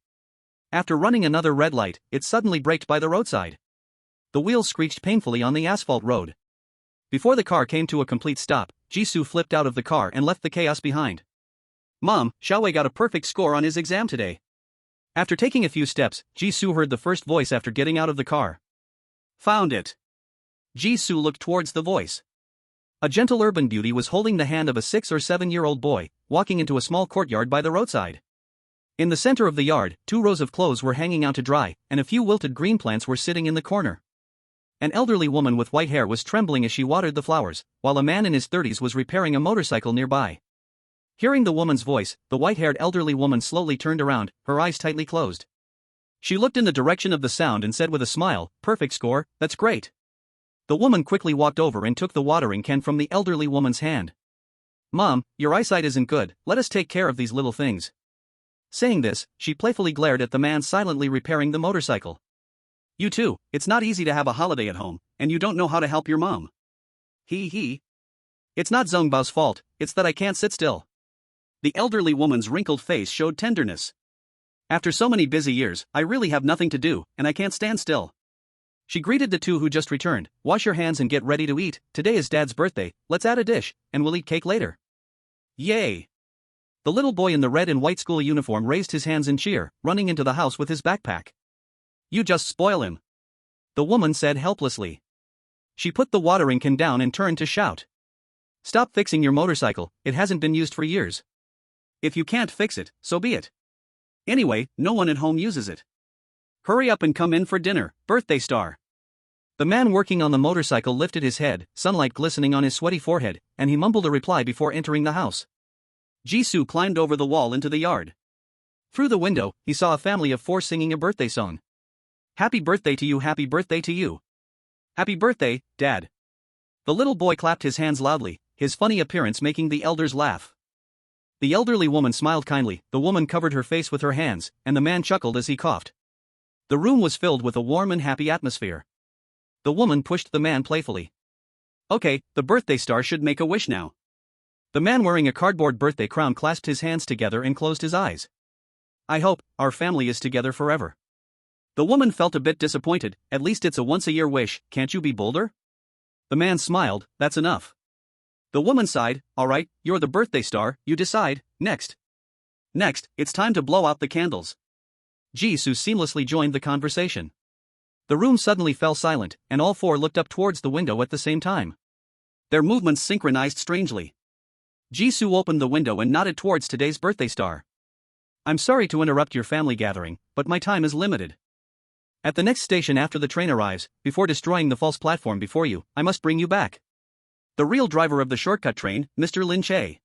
After running another red light, it suddenly braked by the roadside. The wheels screeched painfully on the asphalt road. Before the car came to a complete stop, Jisoo flipped out of the car and left the chaos behind. Mom, Xiaowei got a perfect score on his exam today. After taking a few steps, Jisoo heard the first voice after getting out of the car. Found it. Jisoo looked towards the voice. A gentle urban beauty was holding the hand of a 6 or 7-year-old boy, walking into a small courtyard by the roadside. In the center of the yard, 2 rows of clothes were hanging out to dry, and a few wilted green plants were sitting in the corner. An elderly woman with white hair was trembling as she watered the flowers, while a man in his 30s was repairing a motorcycle nearby. Hearing the woman's voice, the white-haired elderly woman slowly turned around, her eyes tightly closed. She looked in the direction of the sound and said with a smile, "Perfect score, that's great." The woman quickly walked over and took the watering can from the elderly woman's hand. "Mom, your eyesight isn't good, let us take care of these little things." Saying this, she playfully glared at the man silently repairing the motorcycle. "You too, it's not easy to have a holiday at home, and you don't know how to help your mom." He. "It's not Zhongbao's fault, it's that I can't sit still." The elderly woman's wrinkled face showed tenderness. "After so many busy years, I really have nothing to do, and I can't stand still." She greeted the 2 who just returned. "Wash your hands and get ready to eat, today is Dad's birthday, let's add a dish, and we'll eat cake later." Yay! The little boy in the red and white school uniform raised his hands in cheer, running into the house with his backpack. "You just spoil him," the woman said helplessly. She put the watering can down and turned to shout. "Stop fixing your motorcycle, it hasn't been used for years. If you can't fix it, so be it. Anyway, no one at home uses it. Hurry up and come in for dinner, birthday star." The man working on the motorcycle lifted his head, sunlight glistening on his sweaty forehead, and he mumbled a reply before entering the house. Jisoo climbed over the wall into the yard. Through the window, he saw a family of 4 singing a birthday song. "Happy birthday to you, happy birthday to you. Happy birthday, Dad." The little boy clapped his hands loudly, his funny appearance making the elders laugh. The elderly woman smiled kindly, the woman covered her face with her hands, and the man chuckled as he coughed. The room was filled with a warm and happy atmosphere. The woman pushed the man playfully. Okay, the birthday star should make a wish now. The man wearing a cardboard birthday crown clasped his hands together and closed his eyes. I hope our family is together forever. The woman felt a bit disappointed. At least it's a once-a-year wish, can't you be bolder? The man smiled, that's enough. The woman sighed, alright, you're the birthday star, you decide, next. Next, it's time to blow out the candles. Jisoo seamlessly joined the conversation. The room suddenly fell silent, and all four looked up towards the window at the same time. Their movements synchronized strangely. Jisoo opened the window and nodded towards today's birthday star. I'm sorry to interrupt your family gathering, but my time is limited. At the next station after the train arrives, before destroying the false platform before you, I must bring you back. The real driver of the shortcut train, Mr. Lin Che.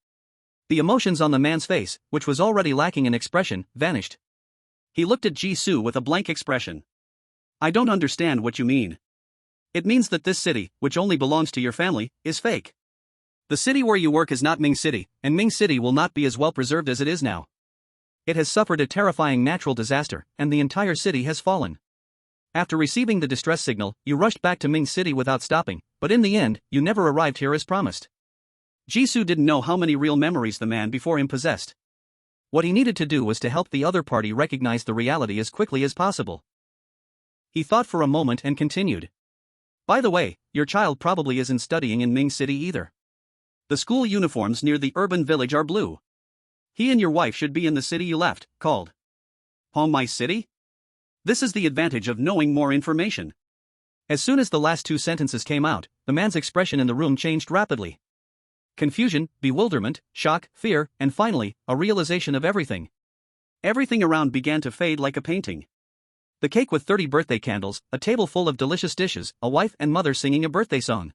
The emotions on the man's face, which was already lacking in expression, vanished. He looked at Jisoo with a blank expression. I don't understand what you mean. It means that this city, which only belongs to your family, is fake. The city where you work is not Ming City, and Ming City will not be as well preserved as it is now. It has suffered a terrifying natural disaster, and the entire city has fallen. After receiving the distress signal, you rushed back to Ming City without stopping, but in the end, you never arrived here as promised. Jisoo didn't know how many real memories the man before him possessed. What he needed to do was to help the other party recognize the reality as quickly as possible. He thought for a moment and continued. By the way, your child probably isn't studying in Ming City either. The school uniforms near the urban village are blue. He and your wife should be in the city you left, called Home My City? This is the advantage of knowing more information. As soon as the last two sentences came out, the man's expression in the room changed rapidly. Confusion, bewilderment, shock, fear, and finally, a realization of everything. Everything around began to fade like a painting. The cake with 30 birthday candles, a table full of delicious dishes, a wife and mother singing a birthday song.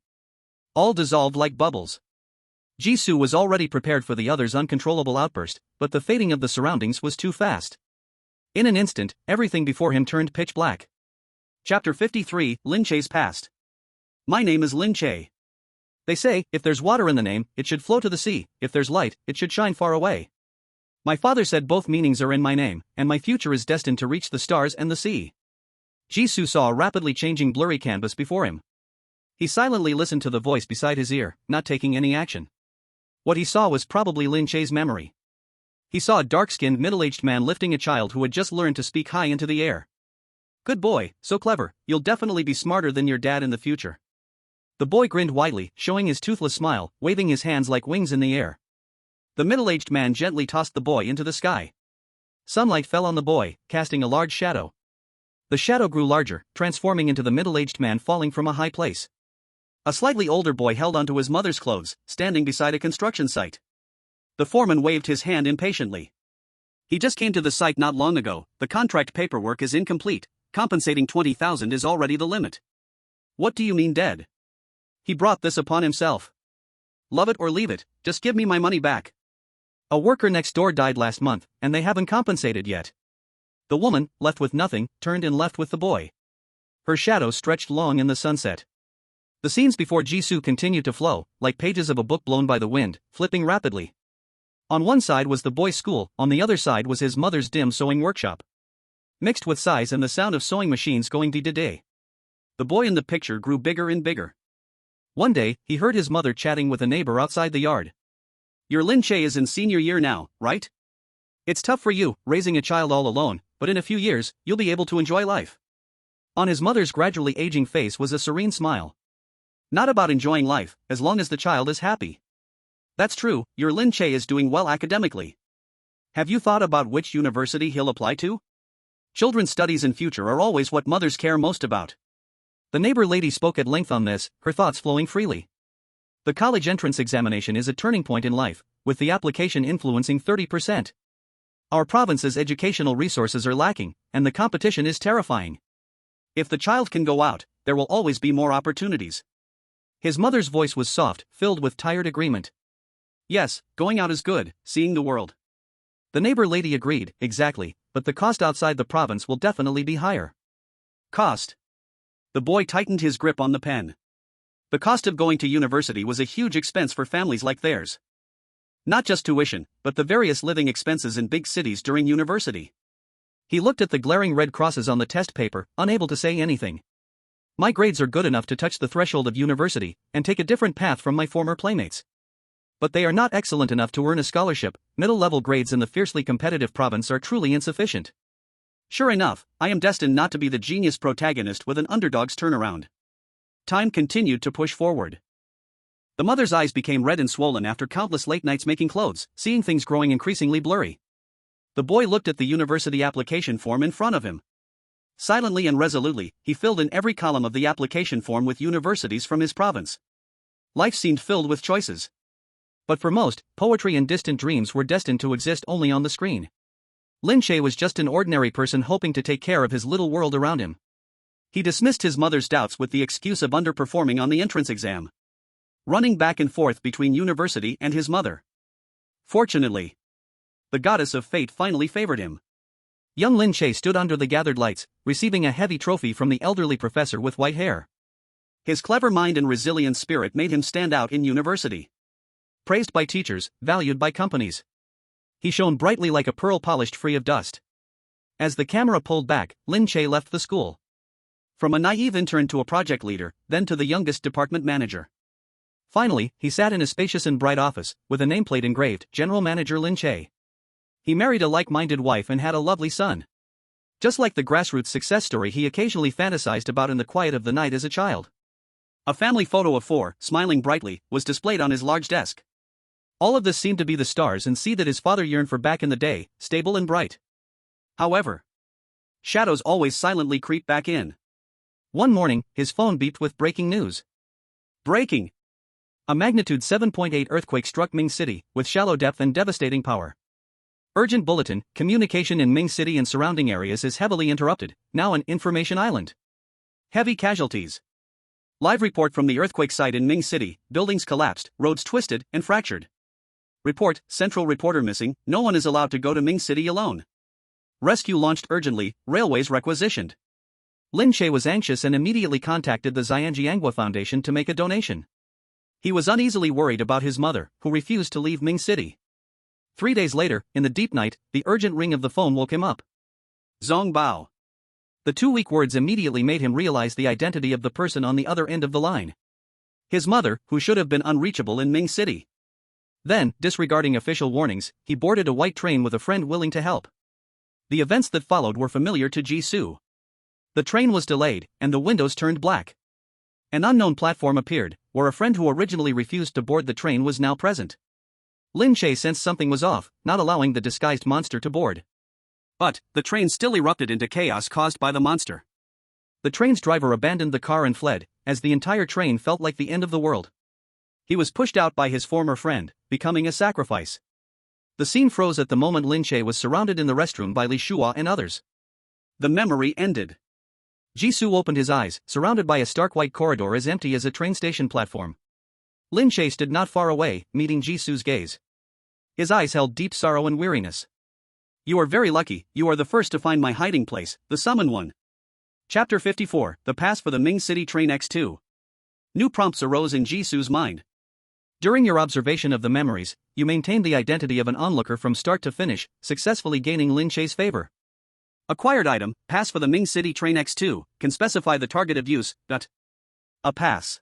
All dissolved like bubbles. Jisoo was already prepared for the other's uncontrollable outburst, but the fading of the surroundings was too fast. In an instant, everything before him turned pitch black. Chapter 53, Lin Che's Past. My name is Lin Che. They say, if there's water in the name, it should flow to the sea, if there's light, it should shine far away. My father said both meanings are in my name, and my future is destined to reach the stars and the sea. Jisoo saw a rapidly changing blurry canvas before him. He silently listened to the voice beside his ear, not taking any action. What he saw was probably Lin Che's memory. He saw a dark-skinned middle-aged man lifting a child who had just learned to speak high into the air. Good boy, so clever, you'll definitely be smarter than your dad in the future. The boy grinned widely, showing his toothless smile, waving his hands like wings in the air. The middle-aged man gently tossed the boy into the sky. Sunlight fell on the boy, casting a large shadow. The shadow grew larger, transforming into the middle-aged man falling from a high place. A slightly older boy held onto his mother's clothes, standing beside a construction site. The foreman waved his hand impatiently. He just came to the site not long ago, the contract paperwork is incomplete, compensating 20,000 is already the limit. What do you mean dead? He brought this upon himself. Love it or leave it, just give me my money back. A worker next door died last month, and they haven't compensated yet. The woman, left with nothing, turned and left with the boy. Her shadow stretched long in the sunset. The scenes before Jisoo continued to flow, like pages of a book blown by the wind, flipping rapidly. On one side was the boy's school, on the other side was his mother's dim sewing workshop. Mixed with sighs and the sound of sewing machines going dee-da-day. The boy in the picture grew bigger and bigger. One day, he heard his mother chatting with a neighbor outside the yard. Your Lin Che is in senior year now, right? It's tough for you, raising a child all alone, but in a few years, you'll be able to enjoy life. On his mother's gradually aging face was a serene smile. Not about enjoying life, as long as the child is happy. That's true, your Lin Che is doing well academically. Have you thought about which university he'll apply to? Children's studies and future are always what mothers care most about. The neighbor lady spoke at length on this, her thoughts flowing freely. The college entrance examination is a turning point in life, with the application influencing 30%. Our province's educational resources are lacking, and the competition is terrifying. If the child can go out, there will always be more opportunities. His mother's voice was soft, filled with tired agreement. Yes, going out is good, seeing the world. The neighbor lady agreed, exactly, but the cost outside the province will definitely be higher. Cost. The boy tightened his grip on the pen. The cost of going to university was a huge expense for families like theirs. Not just tuition, but the various living expenses in big cities during university. He looked at the glaring red crosses on the test paper, unable to say anything. My grades are good enough to touch the threshold of university and take a different path from my former playmates. But they are not excellent enough to earn a scholarship. Middle-level grades in the fiercely competitive province are truly insufficient. Sure enough, I am destined not to be the genius protagonist with an underdog's turnaround. Time continued to push forward. The mother's eyes became red and swollen after countless late nights making clothes, seeing things growing increasingly blurry. The boy looked at the university application form in front of him. Silently and resolutely, he filled in every column of the application form with universities from his province. Life seemed filled with choices. But for most, poetry and distant dreams were destined to exist only on the screen. Lin Che was just an ordinary person hoping to take care of his little world around him. He dismissed his mother's doubts with the excuse of underperforming on the entrance exam. Running back and forth between university and his mother. Fortunately, the goddess of fate finally favored him. Young Lin Che stood under the gathered lights, receiving a heavy trophy from the elderly professor with white hair. His clever mind and resilient spirit made him stand out in university. Praised by teachers, valued by companies. He shone brightly like a pearl polished free of dust. As the camera pulled back, Lin Che left the school. From a naive intern to a project leader, then to the youngest department manager. Finally, he sat in a spacious and bright office, with a nameplate engraved, General Manager Lin Che. He married a like-minded wife and had a lovely son. Just like the grassroots success story he occasionally fantasized about in the quiet of the night as a child. A family photo of four, smiling brightly, was displayed on his large desk. All of this seemed to be the stars and see that his father yearned for back in the day, stable and bright. However, shadows always silently creep back in. One morning, his phone beeped with breaking news. Breaking! A magnitude 7.8 earthquake struck Ming City, with shallow depth and devastating power. Urgent bulletin, communication in Ming City and surrounding areas is heavily interrupted, now an information island. Heavy casualties. Live report from the earthquake site in Ming City, buildings collapsed, roads twisted and fractured. Report, central reporter missing, no one is allowed to go to Ming City alone. Rescue launched urgently, railways requisitioned. Lin Che was anxious and immediately contacted the Xianjiangua Foundation to make a donation. He was uneasily worried about his mother, who refused to leave Ming City. 3 days later, in the deep night, the urgent ring of the phone woke him up. Zong Bao. The 2 weak words immediately made him realize the identity of the person on the other end of the line. His mother, who should have been unreachable in Ming City. Then, disregarding official warnings, he boarded a white train with a friend willing to help. The events that followed were familiar to Jisoo. The train was delayed, and the windows turned black. An unknown platform appeared, where a friend who originally refused to board the train was now present. Lin Che sensed something was off, not allowing the disguised monster to board. But, the train still erupted into chaos caused by the monster. The train's driver abandoned the car and fled, as the entire train felt like the end of the world. He was pushed out by his former friend, becoming a sacrifice. The scene froze at the moment Lin Che was surrounded in the restroom by Li Shua and others. The memory ended. Jisoo opened his eyes, surrounded by a stark white corridor as empty as a train station platform. Lin Che stood not far away, meeting Jisoo's gaze. His eyes held deep sorrow and weariness. You are very lucky, you are the first to find my hiding place, the summoned one. Chapter 54, The Pass for the Ming City Train X2. New prompts arose in Jisoo's mind. During your observation of the memories, you maintained the identity of an onlooker from start to finish, successfully gaining Lin Che's favor. Acquired item, pass for the Ming City Train X2, can specify the target of use, a pass.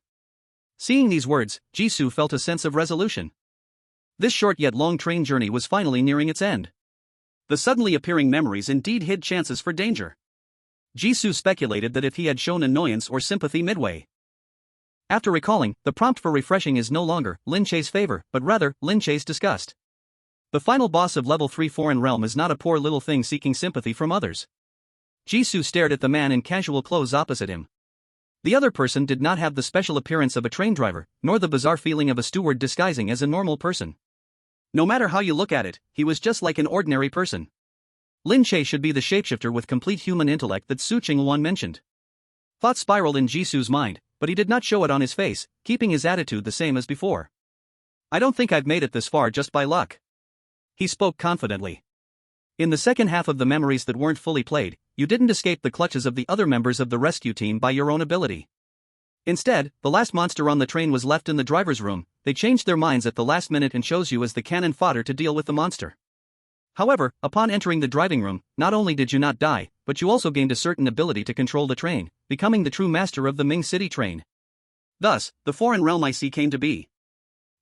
Seeing these words, Jisoo felt a sense of resolution. This short yet long train journey was finally nearing its end. The suddenly appearing memories indeed hid chances for danger. Jisoo speculated that if he had shown annoyance or sympathy midway. After recalling, the prompt for refreshing is no longer Lin Che's favor, but rather, Lin Che's disgust. The final boss of Level 3 Foreign Realm is not a poor little thing seeking sympathy from others. Jisoo stared at the man in casual clothes opposite him. The other person did not have the special appearance of a train driver, nor the bizarre feeling of a steward disguising as a normal person. No matter how you look at it, he was just like an ordinary person. Lin Che should be the shapeshifter with complete human intellect that Su Ching-wan mentioned. Thought spiraled in Jisoo's mind, but he did not show it on his face, keeping his attitude the same as before. I don't think I've made it this far just by luck. He spoke confidently. In the second half of the memories that weren't fully played, you didn't escape the clutches of the other members of the rescue team by your own ability. Instead, the last monster on the train was left in the driver's room. They changed their minds at the last minute and chose you as the cannon fodder to deal with the monster. However, upon entering the driving room, not only did you not die, but you also gained a certain ability to control the train, becoming the true master of the Ming City train. Thus, the foreign realm isekai'd came to be.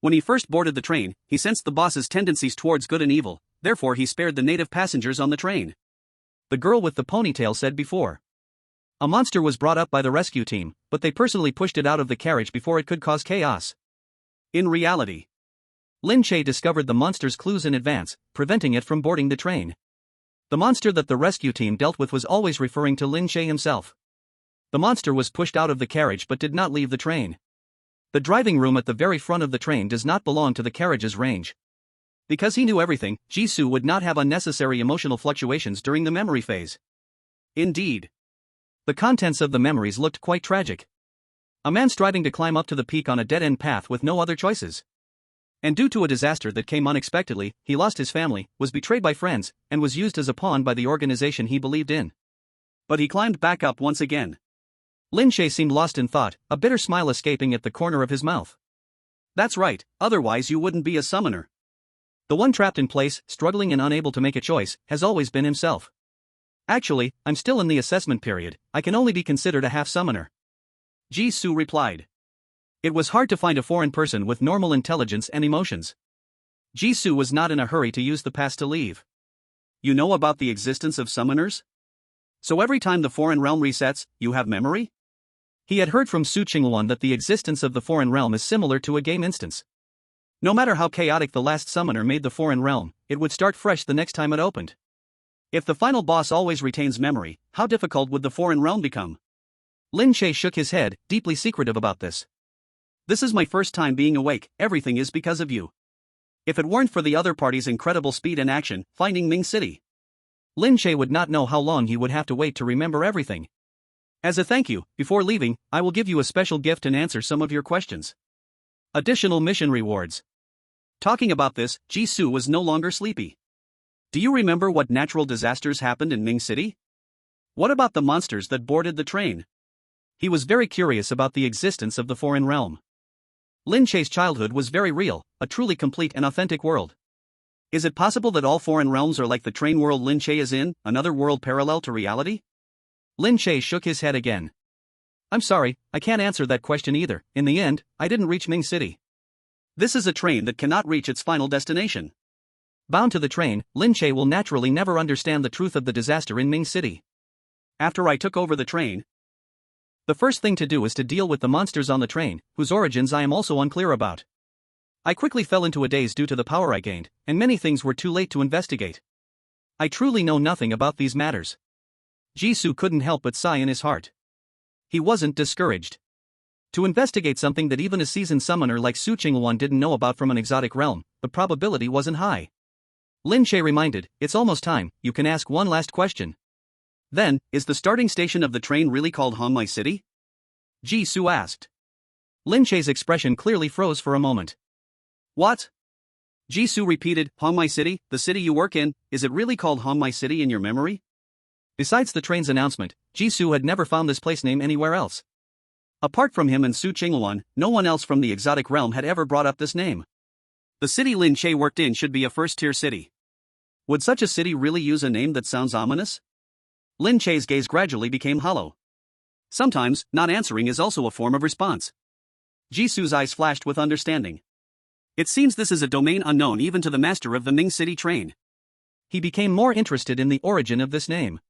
When he first boarded the train, he sensed the boss's tendencies towards good and evil, therefore he spared the native passengers on the train. The girl with the ponytail said before. A monster was brought up by the rescue team, but they personally pushed it out of the carriage before it could cause chaos. In reality, Lin Che discovered the monster's clues in advance, preventing it from boarding the train. The monster that the rescue team dealt with was always referring to Lin Che himself. The monster was pushed out of the carriage but did not leave the train. The driving room at the very front of the train does not belong to the carriage's range. Because he knew everything, Jisoo would not have unnecessary emotional fluctuations during the memory phase. Indeed, the contents of the memories looked quite tragic. A man striving to climb up to the peak on a dead-end path with no other choices. And due to a disaster that came unexpectedly, he lost his family, was betrayed by friends, and was used as a pawn by the organization he believed in. But he climbed back up once again. Lin Che seemed lost in thought, a bitter smile escaping at the corner of his mouth. That's right, otherwise you wouldn't be a summoner. The one trapped in place, struggling and unable to make a choice, has always been himself. Actually, I'm still in the assessment period, I can only be considered a half-summoner. Jisoo replied. It was hard to find a foreign person with normal intelligence and emotions. Jisoo was not in a hurry to use the pass to leave. You know about the existence of summoners? So every time the foreign realm resets, you have memory? He had heard from Su Qingluan that the existence of the foreign realm is similar to a game instance. No matter how chaotic the last summoner made the foreign realm, it would start fresh the next time it opened. If the final boss always retains memory, how difficult would the foreign realm become? Lin Che shook his head, deeply secretive about this. This is my first time being awake, everything is because of you. If it weren't for the other party's incredible speed and action, finding Ming City, Lin Che would not know how long he would have to wait to remember everything. As a thank you, before leaving, I will give you a special gift and answer some of your questions. Additional mission rewards. Talking about this, Jisoo was no longer sleepy. Do you remember what natural disasters happened in Ming City? What about the monsters that boarded the train? He was very curious about the existence of the foreign realm. Lin Che's childhood was very real, a truly complete and authentic world. Is it possible that all foreign realms are like the train world Lin Che is in, another world parallel to reality? Lin Che shook his head again. I'm sorry, I can't answer that question either. In the end, I didn't reach Ming City. This is a train that cannot reach its final destination. Bound to the train, Lin Che will naturally never understand the truth of the disaster in Ming City. After I took over the train, the first thing to do is to deal with the monsters on the train, whose origins I am also unclear about. I quickly fell into a daze due to the power I gained, and many things were too late to investigate. I truly know nothing about these matters. Jisoo couldn't help but sigh in his heart. He wasn't discouraged. To investigate something that even a seasoned summoner like Su Qingluan didn't know about from an exotic realm, the probability wasn't high. Lin Che reminded, it's almost time, you can ask one last question. Then, is the starting station of the train really called Hongmai City? Jisoo asked. Lin Che's expression clearly froze for a moment. What? Jisoo repeated, Hongmai City, the city you work in, is it really called Hongmai City in your memory? Besides the train's announcement, Jisoo had never found this place name anywhere else. Apart from him and Su Qingluan, no one else from the exotic realm had ever brought up this name. The city Lin Che worked in should be a first-tier city. Would such a city really use a name that sounds ominous? Lin Che's gaze gradually became hollow. Sometimes, not answering is also a form of response. Jisoo's eyes flashed with understanding. It seems this is a domain unknown even to the master of the Ming City train. He became more interested in the origin of this name.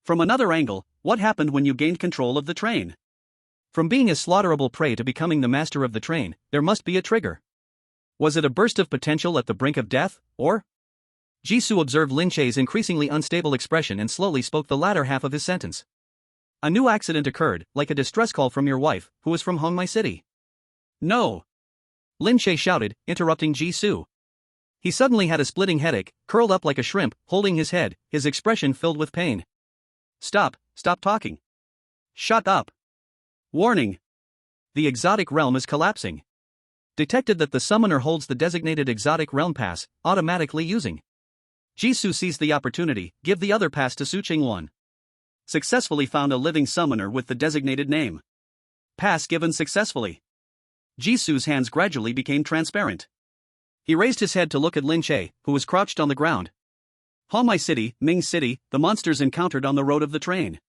From another angle, what happened when you gained control of the train? From being a slaughterable prey to becoming the master of the train, there must be a trigger. Was it a burst of potential at the brink of death, or? Jisoo observed Lin Che's increasingly unstable expression and slowly spoke the latter half of his sentence. A new accident occurred, like a distress call from your wife, who is from Hongmai City. No! Lin Che shouted, interrupting Jisoo. He suddenly had a splitting headache, curled up like a shrimp, holding his head, his expression filled with pain. Stop talking. Shut up. Warning. The exotic realm is collapsing. Detected that the summoner holds the designated exotic realm pass, automatically using. Jisoo seized the opportunity, give the other pass to Su Qingluan. Successfully found a living summoner with the designated name. Pass given successfully. Jisoo's hands gradually became transparent. He raised his head to look at Lin Che, who was crouched on the ground. Homai City, Ming City, the monsters encountered on the road of the train.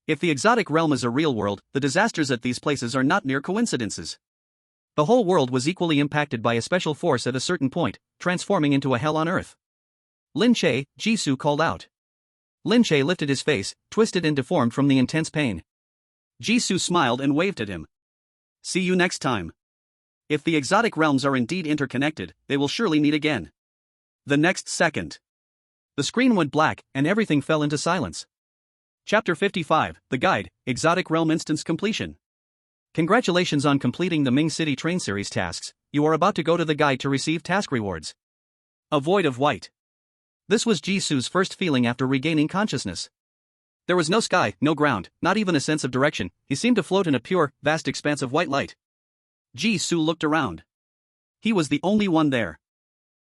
If the exotic realm is a real world, the disasters at these places are not mere coincidences. The whole world was equally impacted by a special force at a certain point, transforming into a hell on earth. Lin Che, Jisoo called out. Lin Che lifted his face, twisted and deformed from the intense pain. Jisoo smiled and waved at him. See you next time. If the exotic realms are indeed interconnected, they will surely meet again. The next second, the screen went black, and everything fell into silence. Chapter 55, The Guide, Exotic Realm Instance Completion. Congratulations on completing the Ming City Train Series tasks. You are about to go to the guide to receive task rewards. A void of white. This was Jisoo's first feeling after regaining consciousness. There was no sky, no ground, not even a sense of direction. He seemed to float in a pure, vast expanse of white light. Jisoo looked around. He was the only one there.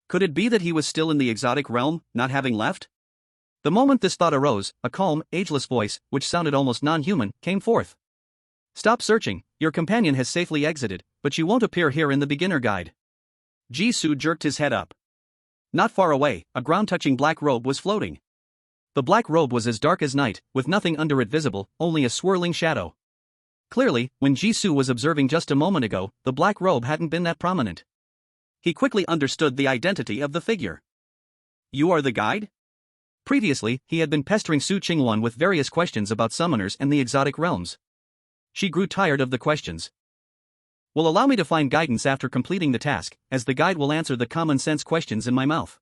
Could it be that he was still in the exotic realm, not having left? The moment this thought arose, a calm, ageless voice, which sounded almost non-human, came forth. Stop searching, your companion has safely exited, but you won't appear here in the beginner guide. Jisoo jerked his head up. Not far away, a ground-touching black robe was floating. The black robe was as dark as night, with nothing under it visible, only a swirling shadow. Clearly, when Jisoo was observing just a moment ago, the black robe hadn't been that prominent. He quickly understood the identity of the figure. You are the guide? Previously, he had been pestering Su Qingwan with various questions about summoners and the exotic realms. She grew tired of the questions. Will allow me to find guidance after completing the task, as the guide will answer the common-sense questions in my mouth.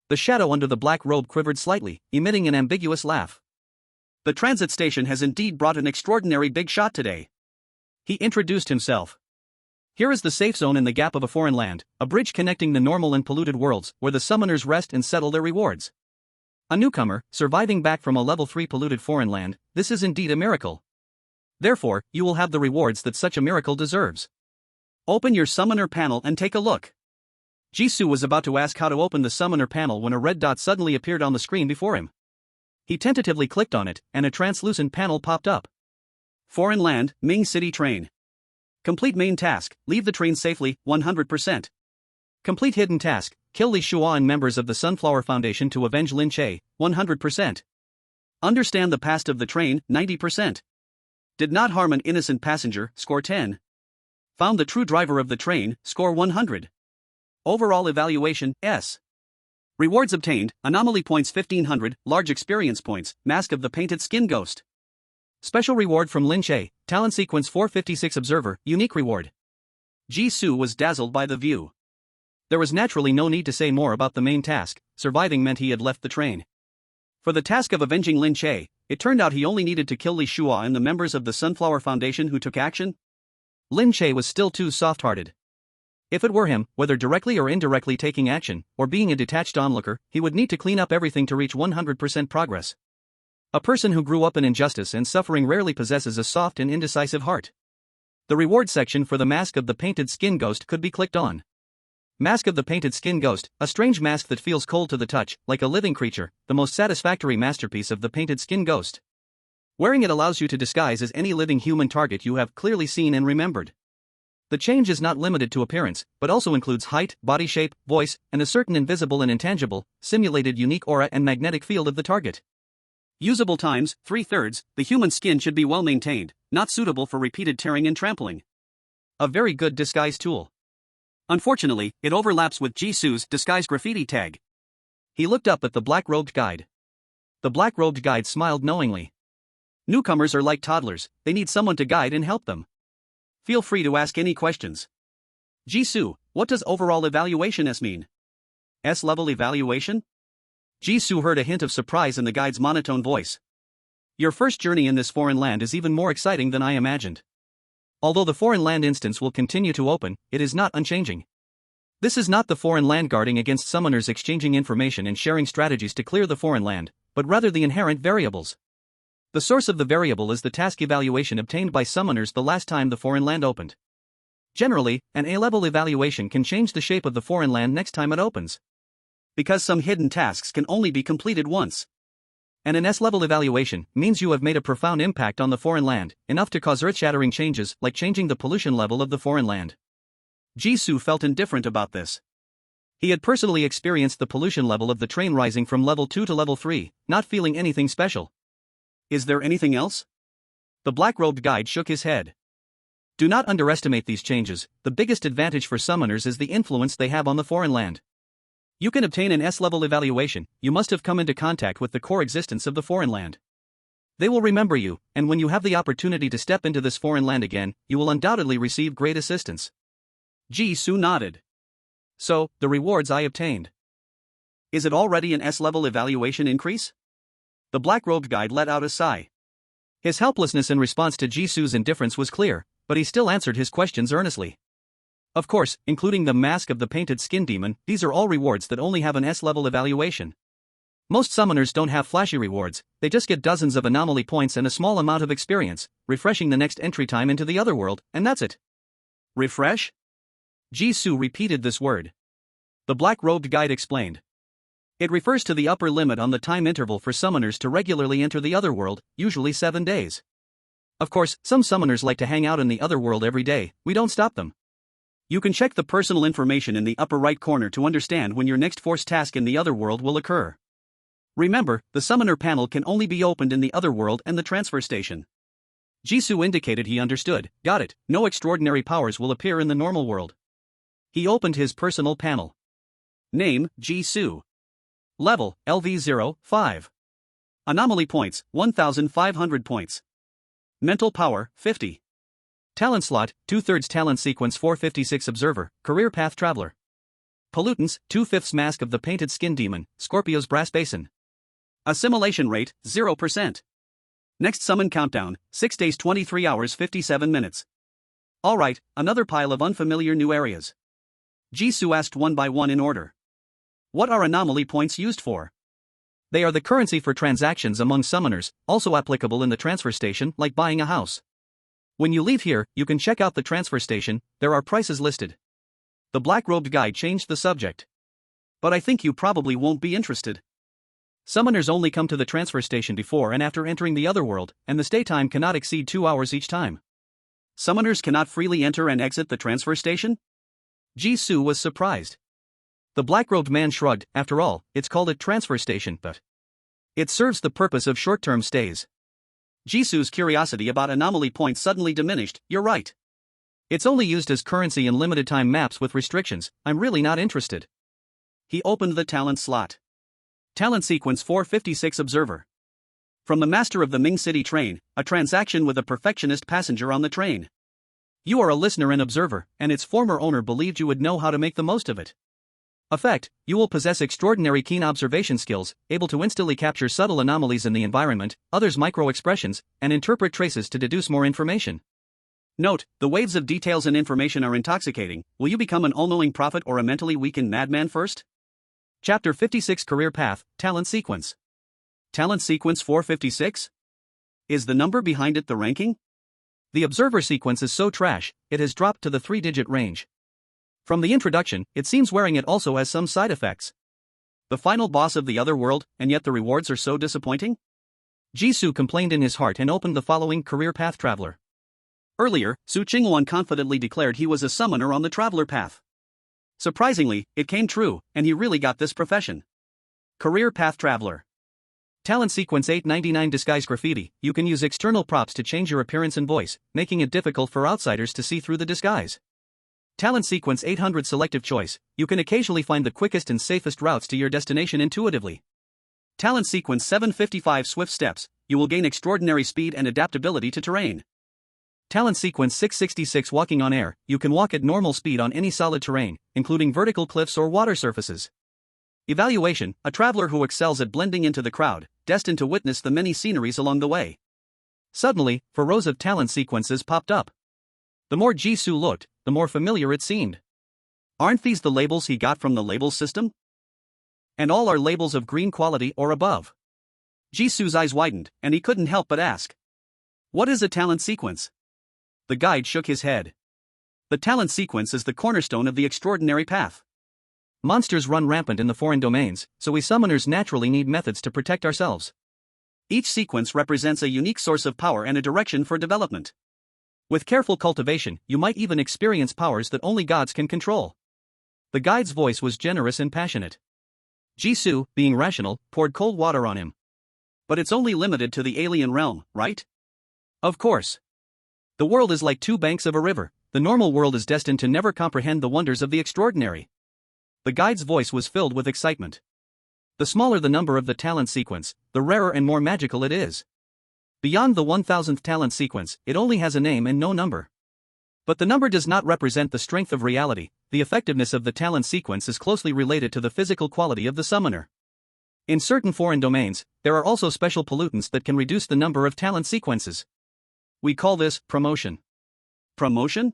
The shadow under the black robe quivered slightly, emitting an ambiguous laugh. The transit station has indeed brought an extraordinary big shot today. He introduced himself. Here is the safe zone in the gap of a foreign land, a bridge connecting the normal and polluted worlds, where the summoners rest and settle their rewards. A newcomer, surviving back from a level 3 polluted foreign land, this is indeed a miracle. Therefore, you will have the rewards that such a miracle deserves. Open your summoner panel and take a look. Jisoo was about to ask how to open the summoner panel when a red dot suddenly appeared on the screen before him. He tentatively clicked on it, and a translucent panel popped up. Foreign land, Ming City train. Complete main task, leave the train safely, 100%. Complete hidden task, kill Li Shua and members of the Sunflower Foundation to avenge Lin Che, 100%. Understand the past of the train, 90%. Did not harm an innocent passenger, score 10. Found the true driver of the train, score 100. Overall evaluation, S. Rewards obtained, anomaly points 1500, large experience points, mask of the painted skin ghost. Special reward from Lin Che, talent sequence 456 observer, unique reward. Jisoo was dazzled by the view. There was naturally no need to say more about the main task, surviving meant he had left the train. For the task of avenging Lin Che, it turned out he only needed to kill Li Shua and the members of the Sunflower Foundation who took action. Lin Che was still too soft-hearted. If it were him, whether directly or indirectly taking action, or being a detached onlooker, he would need to clean up everything to reach 100% progress. A person who grew up in injustice and suffering rarely possesses a soft and indecisive heart. The reward section for the Mask of the Painted Skin Ghost could be clicked on. Mask of the Painted Skin Ghost, a strange mask that feels cold to the touch, like a living creature, the most satisfactory masterpiece of the Painted Skin Ghost. Wearing it allows you to disguise as any living human target you have clearly seen and remembered. The change is not limited to appearance, but also includes height, body shape, voice, and a certain invisible and intangible, simulated unique aura and magnetic field of the target. Usable times, 3/3, the human skin should be well maintained, not suitable for repeated tearing and trampling. A very good disguise tool. Unfortunately, it overlaps with Jisoo's disguise graffiti tag. He looked up at the black-robed guide. The black-robed guide smiled knowingly. Newcomers are like toddlers, they need someone to guide and help them. Feel free to ask any questions. Jisoo, what does overall evaluation S mean? S-level evaluation? Jisoo heard a hint of surprise in the guide's monotone voice. Your first journey in this foreign land is even more exciting than I imagined. Although the foreign land instance will continue to open, it is not unchanging. This is not the foreign land guarding against summoners exchanging information and sharing strategies to clear the foreign land, but rather the inherent variables. The source of the variable is the task evaluation obtained by summoners the last time the foreign land opened. Generally, an A-level evaluation can change the shape of the foreign land next time it opens. Because some hidden tasks can only be completed once. And an S-level evaluation means you have made a profound impact on the foreign land, enough to cause earth-shattering changes like changing the pollution level of the foreign land. Jisoo felt indifferent about this. He had personally experienced the pollution level of the train rising from level 2 to level 3, not feeling anything special. Is there anything else? The black-robed guide shook his head. Do not underestimate these changes. The biggest advantage for summoners is the influence they have on the foreign land. You can obtain an S-level evaluation. You must have come into contact with the core existence of the foreign land. They will remember you, and when you have the opportunity to step into this foreign land again, you will undoubtedly receive great assistance. Jisoo nodded. So, the rewards I obtained. Is it already an S-level evaluation increase? The black-robed guide let out a sigh. His helplessness in response to Jisoo's indifference was clear, but he still answered his questions earnestly. Of course, including the mask of the painted skin demon, these are all rewards that only have an S-level evaluation. Most summoners don't have flashy rewards, they just get dozens of anomaly points and a small amount of experience, refreshing the next entry time into the other world, and that's it. Refresh? Jisoo repeated this word. The black-robed guide explained. It refers to the upper limit on the time interval for summoners to regularly enter the other world, usually 7 days. Of course, some summoners like to hang out in the other world every day, we don't stop them. You can check the personal information in the upper right corner to understand when your next force task in the other world will occur. Remember, the summoner panel can only be opened in the other world and the transfer station. Jisoo indicated he understood. Got it, no extraordinary powers will appear in the normal world. He opened his personal panel. Name, Jisoo. Level, LV05. Anomaly points, 1,500 points. Mental power, 50. Talent slot, 2/3 talent sequence 456 Observer, Career Path Traveler. Pollutants, 2/5 Mask of the Painted Skin Demon, Scorpio's Brass Basin. Assimilation rate, 0%. Next summon countdown, 6 days 23 hours 57 minutes. Alright, another pile of unfamiliar new areas. Jisoo asked one by one in order. What are anomaly points used for? They are the currency for transactions among summoners, also applicable in the transfer station like buying a house. When you leave here, you can check out the transfer station, there are prices listed. The black-robed guy changed the subject. But I think you probably won't be interested. Summoners only come to the transfer station before and after entering the other world, and the stay time cannot exceed 2 hours each time. Summoners cannot freely enter and exit the transfer station? Jisoo was surprised. The black-robed man shrugged. After all, it's called a transfer station, but it serves the purpose of short-term stays. Jisoo's curiosity about anomaly points suddenly diminished. You're right. It's only used as currency in limited-time maps with restrictions. I'm really not interested. He opened the talent slot. Talent sequence 456 Observer. From the master of the Ming City train, a transaction with a perfectionist passenger on the train. You are a listener and observer, and its former owner believed you would know how to make the most of it. Effect, you will possess extraordinary keen observation skills, able to instantly capture subtle anomalies in the environment, others' micro-expressions, and interpret traces to deduce more information. Note, the waves of details and information are intoxicating. Will you become an all-knowing prophet or a mentally weakened madman first? Chapter 56 Career Path, Talent Sequence. Talent Sequence 456? Is the number behind it the ranking? The Observer sequence is so trash, it has dropped to the 3-digit range. From the introduction, it seems wearing it also has some side effects. The final boss of the other world, and yet the rewards are so disappointing? Jisoo complained in his heart and opened the following Career Path Traveler. Earlier, Su Qingwan confidently declared he was a summoner on the Traveler Path. Surprisingly, it came true, and he really got this profession. Career Path Traveler. Talent Sequence 899 Disguise Graffiti. You can use external props to change your appearance and voice, making it difficult for outsiders to see through the disguise. Talent Sequence 800 Selective Choice. You can occasionally find the quickest and safest routes to your destination intuitively. Talent Sequence 755 Swift Steps. You will gain extraordinary speed and adaptability to terrain. Talent Sequence 666 Walking on Air. You can walk at normal speed on any solid terrain, including vertical cliffs or water surfaces. Evaluation, a traveler who excels at blending into the crowd, destined to witness the many sceneries along the way. Suddenly, 4 rows of talent sequences popped up. The more Jisoo looked, the more familiar it seemed. Aren't these the labels he got from the labels system? And all are labels of green quality or above. Jisoo's eyes widened, and he couldn't help but ask. What is a talent sequence? The guide shook his head. The talent sequence is the cornerstone of the extraordinary path. Monsters run rampant in the foreign domains, so we summoners naturally need methods to protect ourselves. Each sequence represents a unique source of power and a direction for development. With careful cultivation, you might even experience powers that only gods can control. The guide's voice was generous and passionate. Jisoo, being rational, poured cold water on him. But it's only limited to the alien realm, right? Of course. The world is like two banks of a river. The normal world is destined to never comprehend the wonders of the extraordinary. The guide's voice was filled with excitement. The smaller the number of the talent sequence, the rarer and more magical it is. Beyond the 1000th talent sequence, it only has a name and no number. But the number does not represent the strength of reality. The effectiveness of the talent sequence is closely related to the physical quality of the summoner. In certain foreign domains, there are also special pollutants that can reduce the number of talent sequences. We call this promotion. Promotion?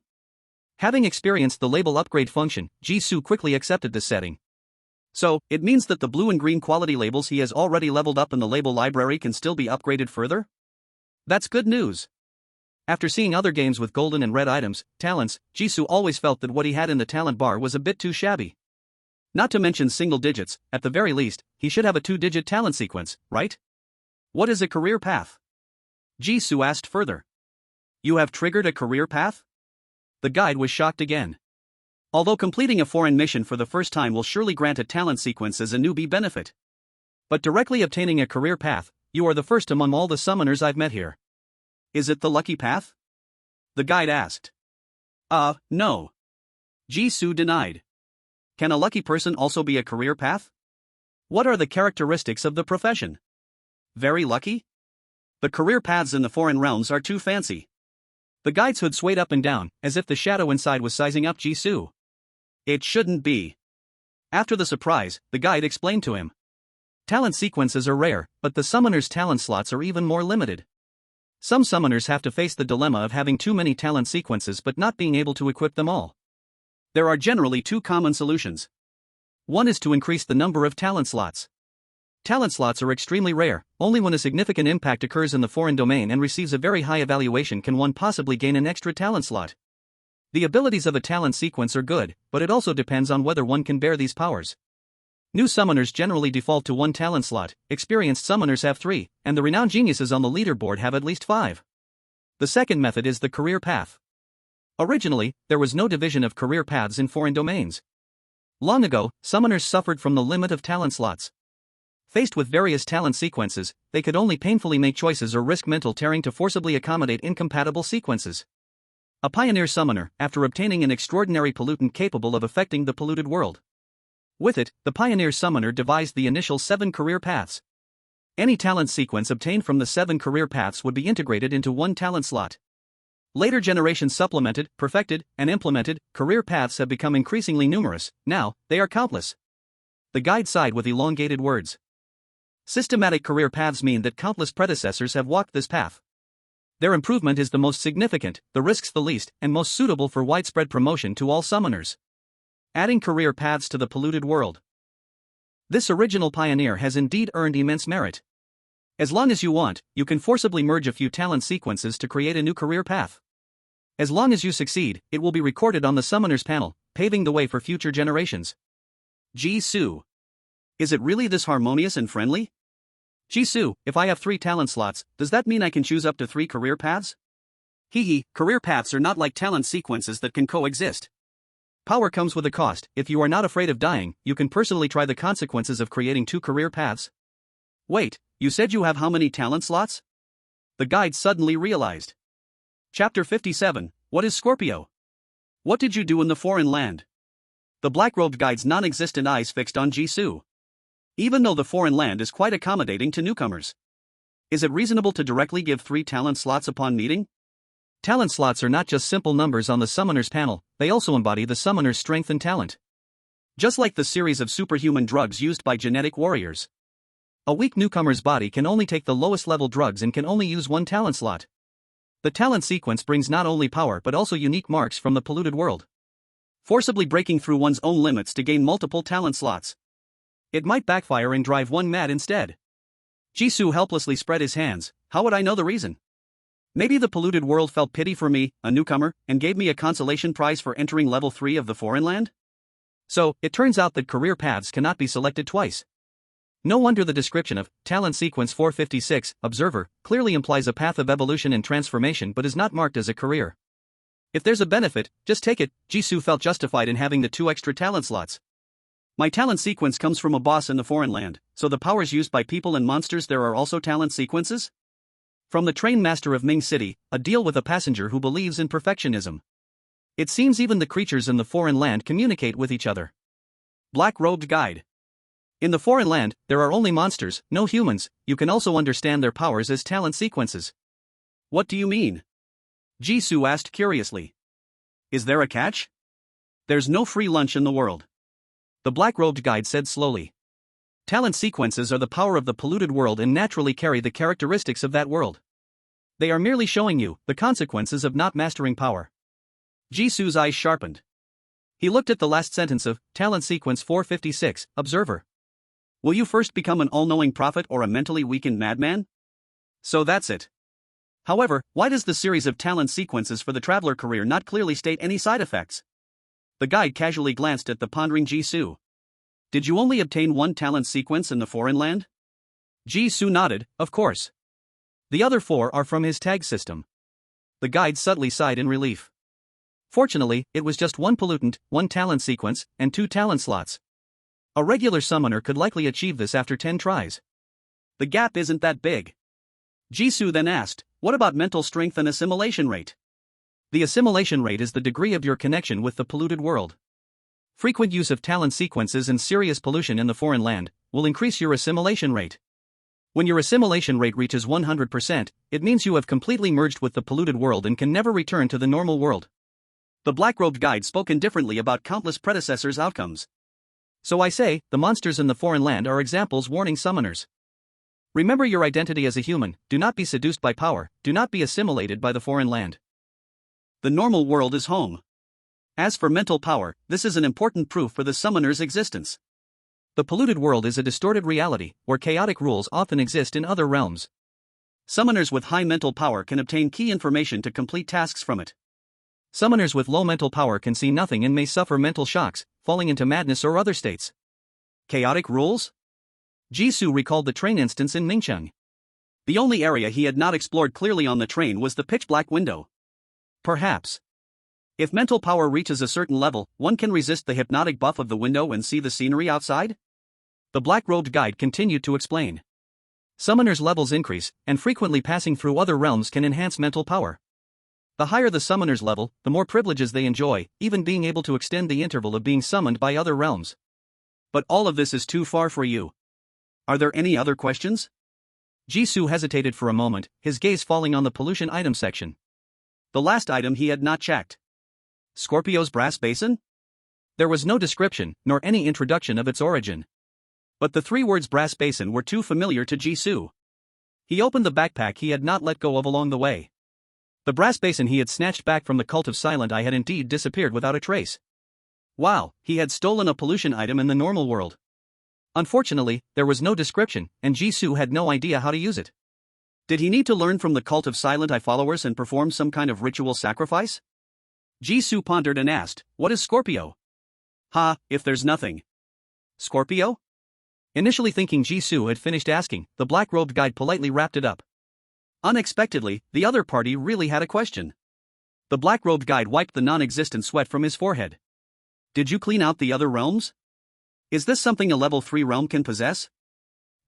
Having experienced the label upgrade function, Jisoo quickly accepted this setting. So, it means that the blue and green quality labels he has already leveled up in the label library can still be upgraded further? That's good news. After seeing other games with golden and red items, talents, Jisoo always felt that what he had in the talent bar was a bit too shabby. Not to mention single digits, at the very least, he should have a 2-digit talent sequence, right? What is a career path? Jisoo asked further. You have triggered a career path? The guide was shocked again. Although completing a foreign mission for the first time will surely grant a talent sequence as a newbie benefit. But directly obtaining a career path, you are the first among all the summoners I've met here. Is it the lucky path? The guide asked. No. Jisoo denied. Can a lucky person also be a career path? What are the characteristics of the profession? Very lucky? The career paths in the foreign realms are too fancy. The guide's hood swayed up and down, as if the shadow inside was sizing up Jisoo. It shouldn't be. After the surprise, the guide explained to him. Talent sequences are rare, but the summoner's talent slots are even more limited. Some summoners have to face the dilemma of having too many talent sequences but not being able to equip them all. There are generally two common solutions. One is to increase the number of talent slots. Talent slots are extremely rare. Only when a significant impact occurs in the foreign domain and receives a very high evaluation can one possibly gain an extra talent slot. The abilities of a talent sequence are good, but it also depends on whether one can bear these powers. New summoners generally default to 1 talent slot, experienced summoners have 3, and the renowned geniuses on the leaderboard have at least 5. The second method is the career path. Originally, there was no division of career paths in foreign domains. Long ago, summoners suffered from the limit of talent slots. Faced with various talent sequences, they could only painfully make choices or risk mental tearing to forcibly accommodate incompatible sequences. A pioneer summoner, after obtaining an extraordinary pollutant capable of affecting the polluted world. With it, the pioneer summoner devised the initial 7 career paths. Any talent sequence obtained from the 7 career paths would be integrated into 1 talent slot. Later generations supplemented, perfected, and implemented, career paths have become increasingly numerous. Now, they are countless. The guide sighed with elongated words. Systematic career paths mean that countless predecessors have walked this path. Their improvement is the most significant, the risks the least, and most suitable for widespread promotion to all summoners. Adding career paths to the polluted world. This original pioneer has indeed earned immense merit. As long as you want, you can forcibly merge a few talent sequences to create a new career path. As long as you succeed, it will be recorded on the summoners panel, paving the way for future generations. Jisoo. Is it really this harmonious and friendly? Jisoo, if I have 3 talent slots, does that mean I can choose up to 3 career paths? Career paths are not like talent sequences that can coexist. Power comes with a cost. If you are not afraid of dying, you can personally try the consequences of creating 2 career paths. Wait, you said you have how many talent slots? The guide suddenly realized. Chapter 57, What is Scorpio? What did you do in the foreign land? The black-robed guide's non-existent eyes fixed on Jisoo. Even though the foreign land is quite accommodating to newcomers. Is it reasonable to directly give 3 talent slots upon meeting? Talent slots are not just simple numbers on the summoner's panel, they also embody the summoner's strength and talent. Just like the series of superhuman drugs used by genetic warriors. A weak newcomer's body can only take the lowest level drugs and can only use 1 talent slot. The talent sequence brings not only power but also unique marks from the polluted world. Forcibly breaking through one's own limits to gain multiple talent slots. It might backfire and drive one mad instead. Jisoo helplessly spread his hands. How would I know the reason? Maybe the polluted world felt pity for me, a newcomer, and gave me a consolation prize for entering level 3 of the foreign land? So, it turns out that career paths cannot be selected twice. No wonder the description of Talent Sequence 456, Observer, clearly implies a path of evolution and transformation but is not marked as a career. If there's a benefit, just take it. Jisoo felt justified in having the 2 extra talent slots. My talent sequence comes from a boss in the foreign land, so the powers used by people and monsters there are also talent sequences? From the train master of Ming City, a deal with a passenger who believes in perfectionism. It seems even the creatures in the foreign land communicate with each other. Black-robed guide. In the foreign land, there are only monsters, no humans. You can also understand their powers as talent sequences. What do you mean? Jisoo asked curiously. Is there a catch? There's no free lunch in the world. The black-robed guide said slowly. Talent sequences are the power of the polluted world and naturally carry the characteristics of that world. They are merely showing you the consequences of not mastering power. Jisoo's eyes sharpened. He looked at the last sentence of Talent Sequence 456, Observer. Will you first become an all-knowing prophet or a mentally weakened madman? So that's it. However, why does the series of talent sequences for the traveler career not clearly state any side effects? The guide casually glanced at the pondering Jisoo. Did you only obtain 1 talent sequence in the foreign land? Jisoo nodded, of course. The other 4 are from his tag system. The guide subtly sighed in relief. Fortunately, it was just 1 pollutant, 1 talent sequence, and 2 talent slots. A regular summoner could likely achieve this after 10 tries. The gap isn't that big. Jisoo then asked, what about mental strength and assimilation rate? The assimilation rate is the degree of your connection with the polluted world. Frequent use of talent sequences and serious pollution in the foreign land will increase your assimilation rate. When your assimilation rate reaches 100%, it means you have completely merged with the polluted world and can never return to the normal world. The black-robed guide spoke indifferently about countless predecessors' outcomes. So I say, the monsters in the foreign land are examples warning summoners. Remember your identity as a human, do not be seduced by power, do not be assimilated by the foreign land. The normal world is home. As for mental power, this is an important proof for the summoner's existence. The polluted world is a distorted reality, where chaotic rules often exist in other realms. Summoners with high mental power can obtain key information to complete tasks from it. Summoners with low mental power can see nothing and may suffer mental shocks, falling into madness or other states. Chaotic rules? Jisoo recalled the train instance in Ningcheng. The only area he had not explored clearly on the train was the pitch-black window. Perhaps. If mental power reaches a certain level, one can resist the hypnotic buff of the window and see the scenery outside? The black-robed guide continued to explain. Summoners' levels increase, and frequently passing through other realms can enhance mental power. The higher the summoner's level, the more privileges they enjoy, even being able to extend the interval of being summoned by other realms. But all of this is too far for you. Are there any other questions? Jisoo hesitated for a moment, his gaze falling on the pollution item section. The last item he had not checked. Scorpio's brass basin? There was no description, nor any introduction of its origin. But the 3 words brass basin were too familiar to Jisoo. He opened the backpack he had not let go of along the way. The brass basin he had snatched back from the cult of Silent Eye had indeed disappeared without a trace. Wow, he had stolen a pollution item in the normal world. Unfortunately, there was no description, and Jisoo had no idea how to use it. Did he need to learn from the cult of Silent Eye followers and perform some kind of ritual sacrifice? Jisoo pondered and asked, what is Scorpio? If there's nothing. Scorpio? Initially thinking Jisoo had finished asking, the black-robed guide politely wrapped it up. Unexpectedly, the other party really had a question. The black-robed guide wiped the non-existent sweat from his forehead. Did you clean out the other realms? Is this something a level 3 realm can possess?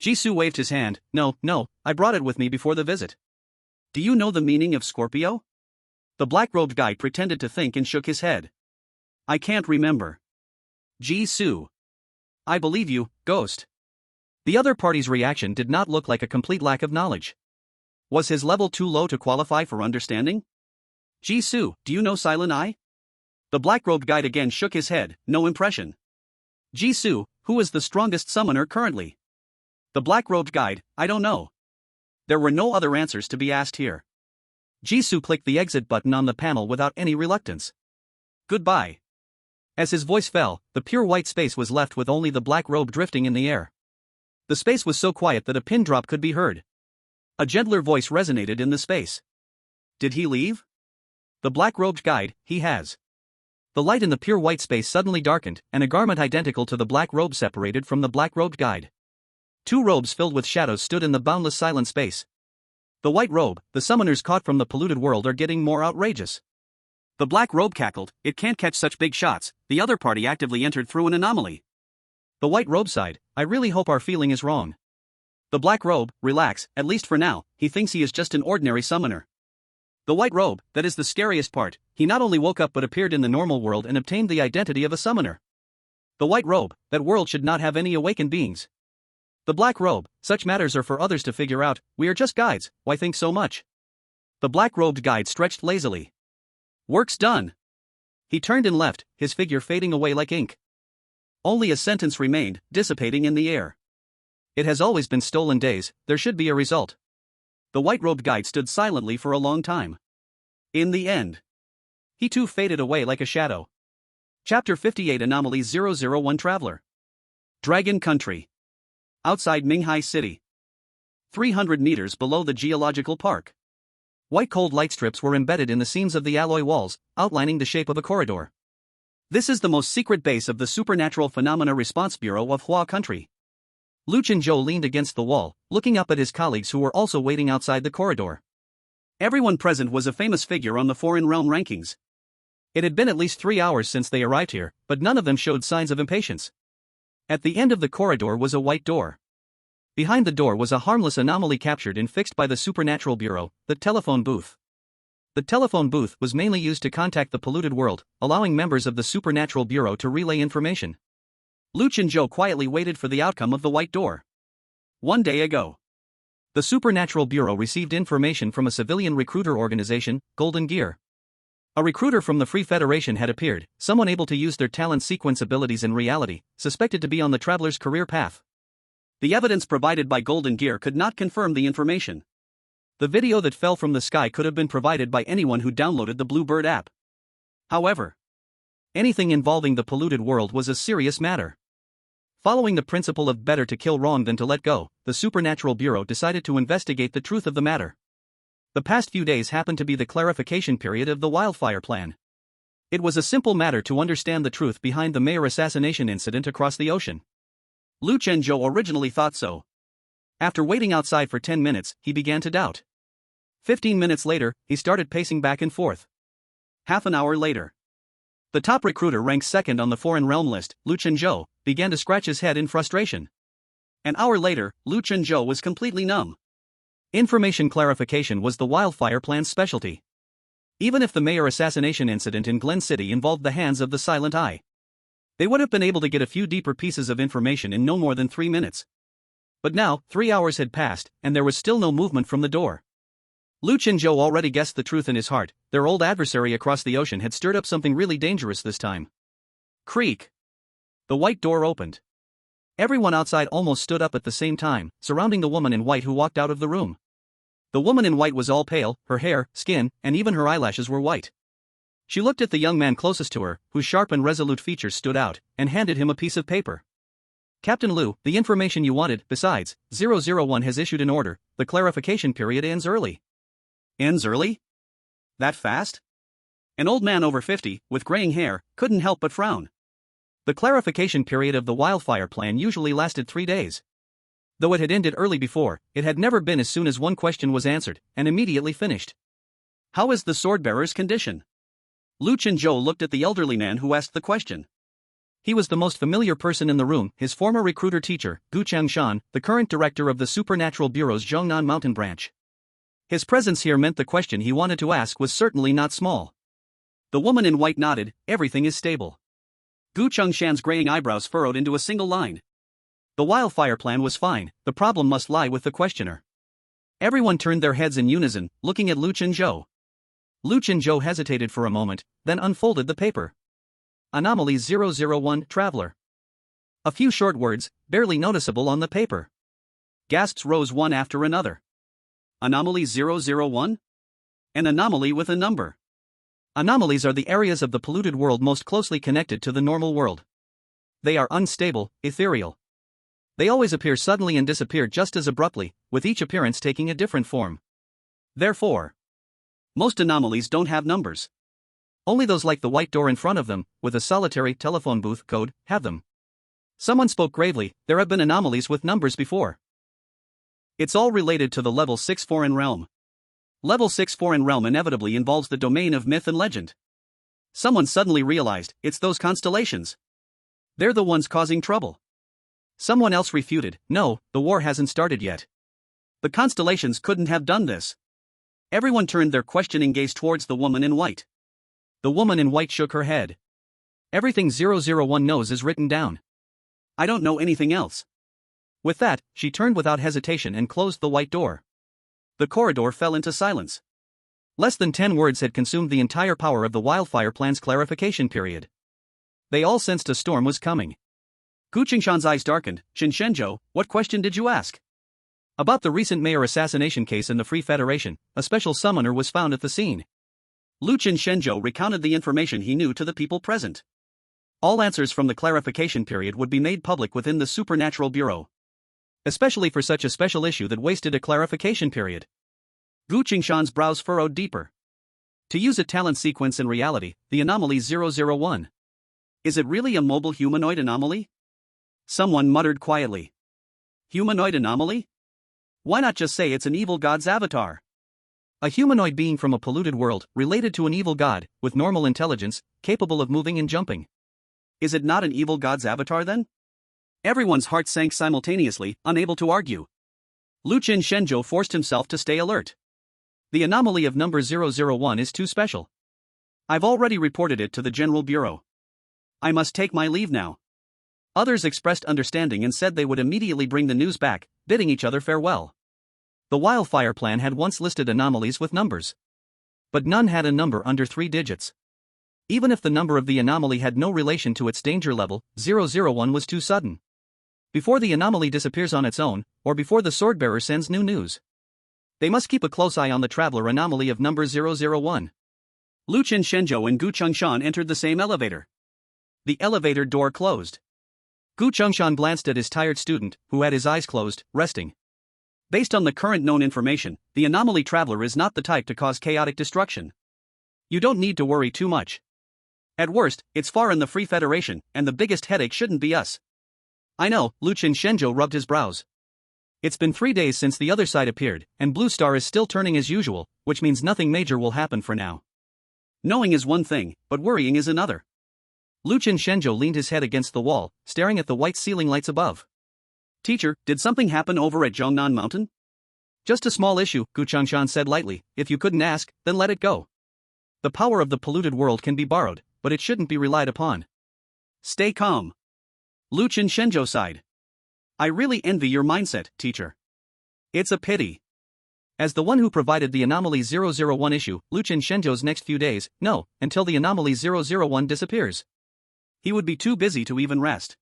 Jisoo waved his hand, no, I brought it with me before the visit. Do you know the meaning of Scorpio? The black-robed guy pretended to think and shook his head. I can't remember. Jisoo. I believe you, ghost. The other party's reaction did not look like a complete lack of knowledge. Was his level too low to qualify for understanding? Jisoo, do you know Silent Eye? The black-robed guide again shook his head, no impression. Jisoo, who is the strongest summoner currently? The black-robed guide, I don't know. There were no other answers to be asked here. Jisoo clicked the exit button on the panel without any reluctance. Goodbye. As his voice fell, the pure white space was left with only the black robe drifting in the air. The space was so quiet that a pin drop could be heard. A gentler voice resonated in the space. Did he leave? The black-robed guide, he has. The light in the pure white space suddenly darkened, and a garment identical to the black robe separated from the black-robed guide. 2 robes filled with shadows stood in the boundless silent space. The white robe, the summoners caught from the polluted world are getting more outrageous. The black robe cackled, "It can't catch such big shots." The other party actively entered through an anomaly. The white robe sighed, "I really hope our feeling is wrong." The black robe, "Relax, at least for now, he thinks he is just an ordinary summoner." The white robe, "That is the scariest part, he not only woke up but appeared in the normal world and obtained the identity of a summoner." The white robe, "That world should not have any awakened beings." The black robe, "Such matters are for others to figure out, we are just guides, why think so much?" The black-robed guide stretched lazily. "Work's done." He turned and left, his figure fading away like ink. Only a sentence remained, dissipating in the air. "It has always been stolen days, there should be a result." The white-robed guide stood silently for a long time. In the end, he too faded away like a shadow. Chapter 58 Anomaly 001 Traveler. Dragon Country. Outside Minghai City. 300 meters below the geological park. White cold light strips were embedded in the seams of the alloy walls, outlining the shape of a corridor. This is the most secret base of the Supernatural Phenomena Response Bureau of Hua Country. Lu Chenzhou leaned against the wall, looking up at his colleagues who were also waiting outside the corridor. Everyone present was a famous figure on the foreign realm rankings. It had been at least 3 hours since they arrived here, but none of them showed signs of impatience. At the end of the corridor was a white door. Behind the door was a harmless anomaly captured and fixed by the Supernatural Bureau, the telephone booth. The telephone booth was mainly used to contact the polluted world, allowing members of the Supernatural Bureau to relay information. Lu Chenzhou quietly waited for the outcome of the white door. 1 day ago, the Supernatural Bureau received information from a civilian recruiter organization, Golden Gear. A recruiter from the Free Federation had appeared, someone able to use their talent sequence abilities in reality, suspected to be on the traveler's career path. The evidence provided by Golden Gear could not confirm the information. The video that fell from the sky could have been provided by anyone who downloaded the Bluebird app. However, anything involving the polluted world was a serious matter. Following the principle of better to kill wrong than to let go, the Supernatural Bureau decided to investigate the truth of the matter. The past few days happened to be the clarification period of the wildfire plan. It was a simple matter to understand the truth behind the mayor assassination incident across the ocean. Lu Chenzhou originally thought so. After waiting outside for 10 minutes, he began to doubt. 15 minutes later, he started pacing back and forth. Half an hour later, the top recruiter ranked second on the foreign realm list, Lu Chenzhou, began to scratch his head in frustration. An hour later, Lu Chenzhou was completely numb. Information clarification was the wildfire plan's specialty. Even if the mayor assassination incident in Glen City involved the hands of the Silent Eye, they would have been able to get a few deeper pieces of information in no more than 3 minutes. But now, 3 hours had passed, and there was still no movement from the door. Lu Chenzhou already guessed the truth in his heart, their old adversary across the ocean had stirred up something really dangerous this time. Creak. The white door opened. Everyone outside almost stood up at the same time, surrounding the woman in white who walked out of the room. The woman in white was all pale, her hair, skin, and even her eyelashes were white. She looked at the young man closest to her, whose sharp and resolute features stood out, and handed him a piece of paper. "Captain Lu, the information you wanted, besides, 001 has issued an order, the clarification period ends early." Ends early? That fast? An old man over 50, with graying hair, couldn't help but frown. The clarification period of the wildfire plan usually lasted 3 days. Though it had ended early before, it had never been as soon as one question was answered, and immediately finished. "How is the swordbearer's condition?" Lu Chenzhou looked at the elderly man who asked the question. He was the most familiar person in the room, his former recruiter teacher, Gu Changshan, the current director of the Supernatural Bureau's Zhongnan Mountain branch. His presence here meant the question he wanted to ask was certainly not small. The woman in white nodded, "Everything is stable." Gu Changshan's graying eyebrows furrowed into a single line. The wildfire plan was fine, the problem must lie with the questioner. Everyone turned their heads in unison, looking at Lu Chenzhou. Lu Chenzhou hesitated for a moment, then unfolded the paper. Anomaly 001 Traveler. A few short words, barely noticeable on the paper. Gasps rose one after another. Anomaly 001? An anomaly with a number. Anomalies are the areas of the polluted world most closely connected to the normal world. They are unstable, ethereal. They always appear suddenly and disappear just as abruptly, with each appearance taking a different form. Therefore, most anomalies don't have numbers. Only those like the white door in front of them, with a solitary telephone booth code, have them. Someone spoke gravely, "There have been anomalies with numbers before. It's all related to the Level 6 foreign realm. Level 6 foreign realm inevitably involves the domain of myth and legend. Someone suddenly realized, it's those constellations. They're the ones causing trouble. Someone else refuted, no, the war hasn't started yet. The constellations couldn't have done this. Everyone turned their questioning gaze towards the woman in white. The woman in white shook her head. Everything 001 knows is written down. I don't know anything else. With that, she turned without hesitation and closed the white door. The corridor fell into silence. Less than 10 words had consumed the entire power of the wildfire plan's clarification period. They all sensed a storm was coming. Gu Qingshan's eyes darkened. Shenshenzhou, what question did you ask? About the recent mayor assassination case in the Free Federation, a special summoner was found at the scene. Lu Shenshenzhou recounted the information he knew to the people present. All answers from the clarification period would be made public within the Supernatural Bureau. Especially for such a special issue that wasted a clarification period. Gu Qingshan's brows furrowed deeper. To use a talent sequence in reality, the anomaly 001. Is it really a mobile humanoid anomaly? Someone muttered quietly. Humanoid anomaly? Why not just say it's an evil god's avatar? A humanoid being from a polluted world, related to an evil god, with normal intelligence, capable of moving and jumping. Is it not an evil god's avatar then? Everyone's heart sank simultaneously, unable to argue. Lu Shenshenzhou forced himself to stay alert. The anomaly of number 001 is too special. I've already reported it to the General Bureau. I must take my leave now. Others expressed understanding and said they would immediately bring the news back, bidding each other farewell. The wildfire plan had once listed anomalies with numbers. But none had a number under 3 digits. Even if the number of the anomaly had no relation to its danger level, 001 was too sudden. Before the anomaly disappears on its own, or before the swordbearer sends new news. They must keep a close eye on the traveler anomaly of number 001. Lu Shenshenzhou and Gu Qingshan entered the same elevator. The elevator door closed. Gu Qingshan glanced at his tired student, who had his eyes closed, resting. Based on the current known information, the anomaly traveler is not the type to cause chaotic destruction. You don't need to worry too much. At worst, it's far in the Free Federation, and the biggest headache shouldn't be us. I know, Lu Shenshenzhou rubbed his brows. It's been 3 days since the other side appeared, and Blue Star is still turning as usual, which means nothing major will happen for now. Knowing is one thing, but worrying is another. Lu Shenshenzhou leaned his head against the wall, staring at the white ceiling lights above. Teacher, did something happen over at Zhongnan Mountain? Just a small issue, Gu Qingshan said lightly. If you couldn't ask, then let it go. The power of the polluted world can be borrowed, but it shouldn't be relied upon. Stay calm. Lu Shenshenzhou sighed. I really envy your mindset, teacher. It's a pity. As the one who provided the anomaly 001 issue, Lu Shenshenzhou's next few days, no, until the anomaly 001 disappears. He would be too busy to even rest.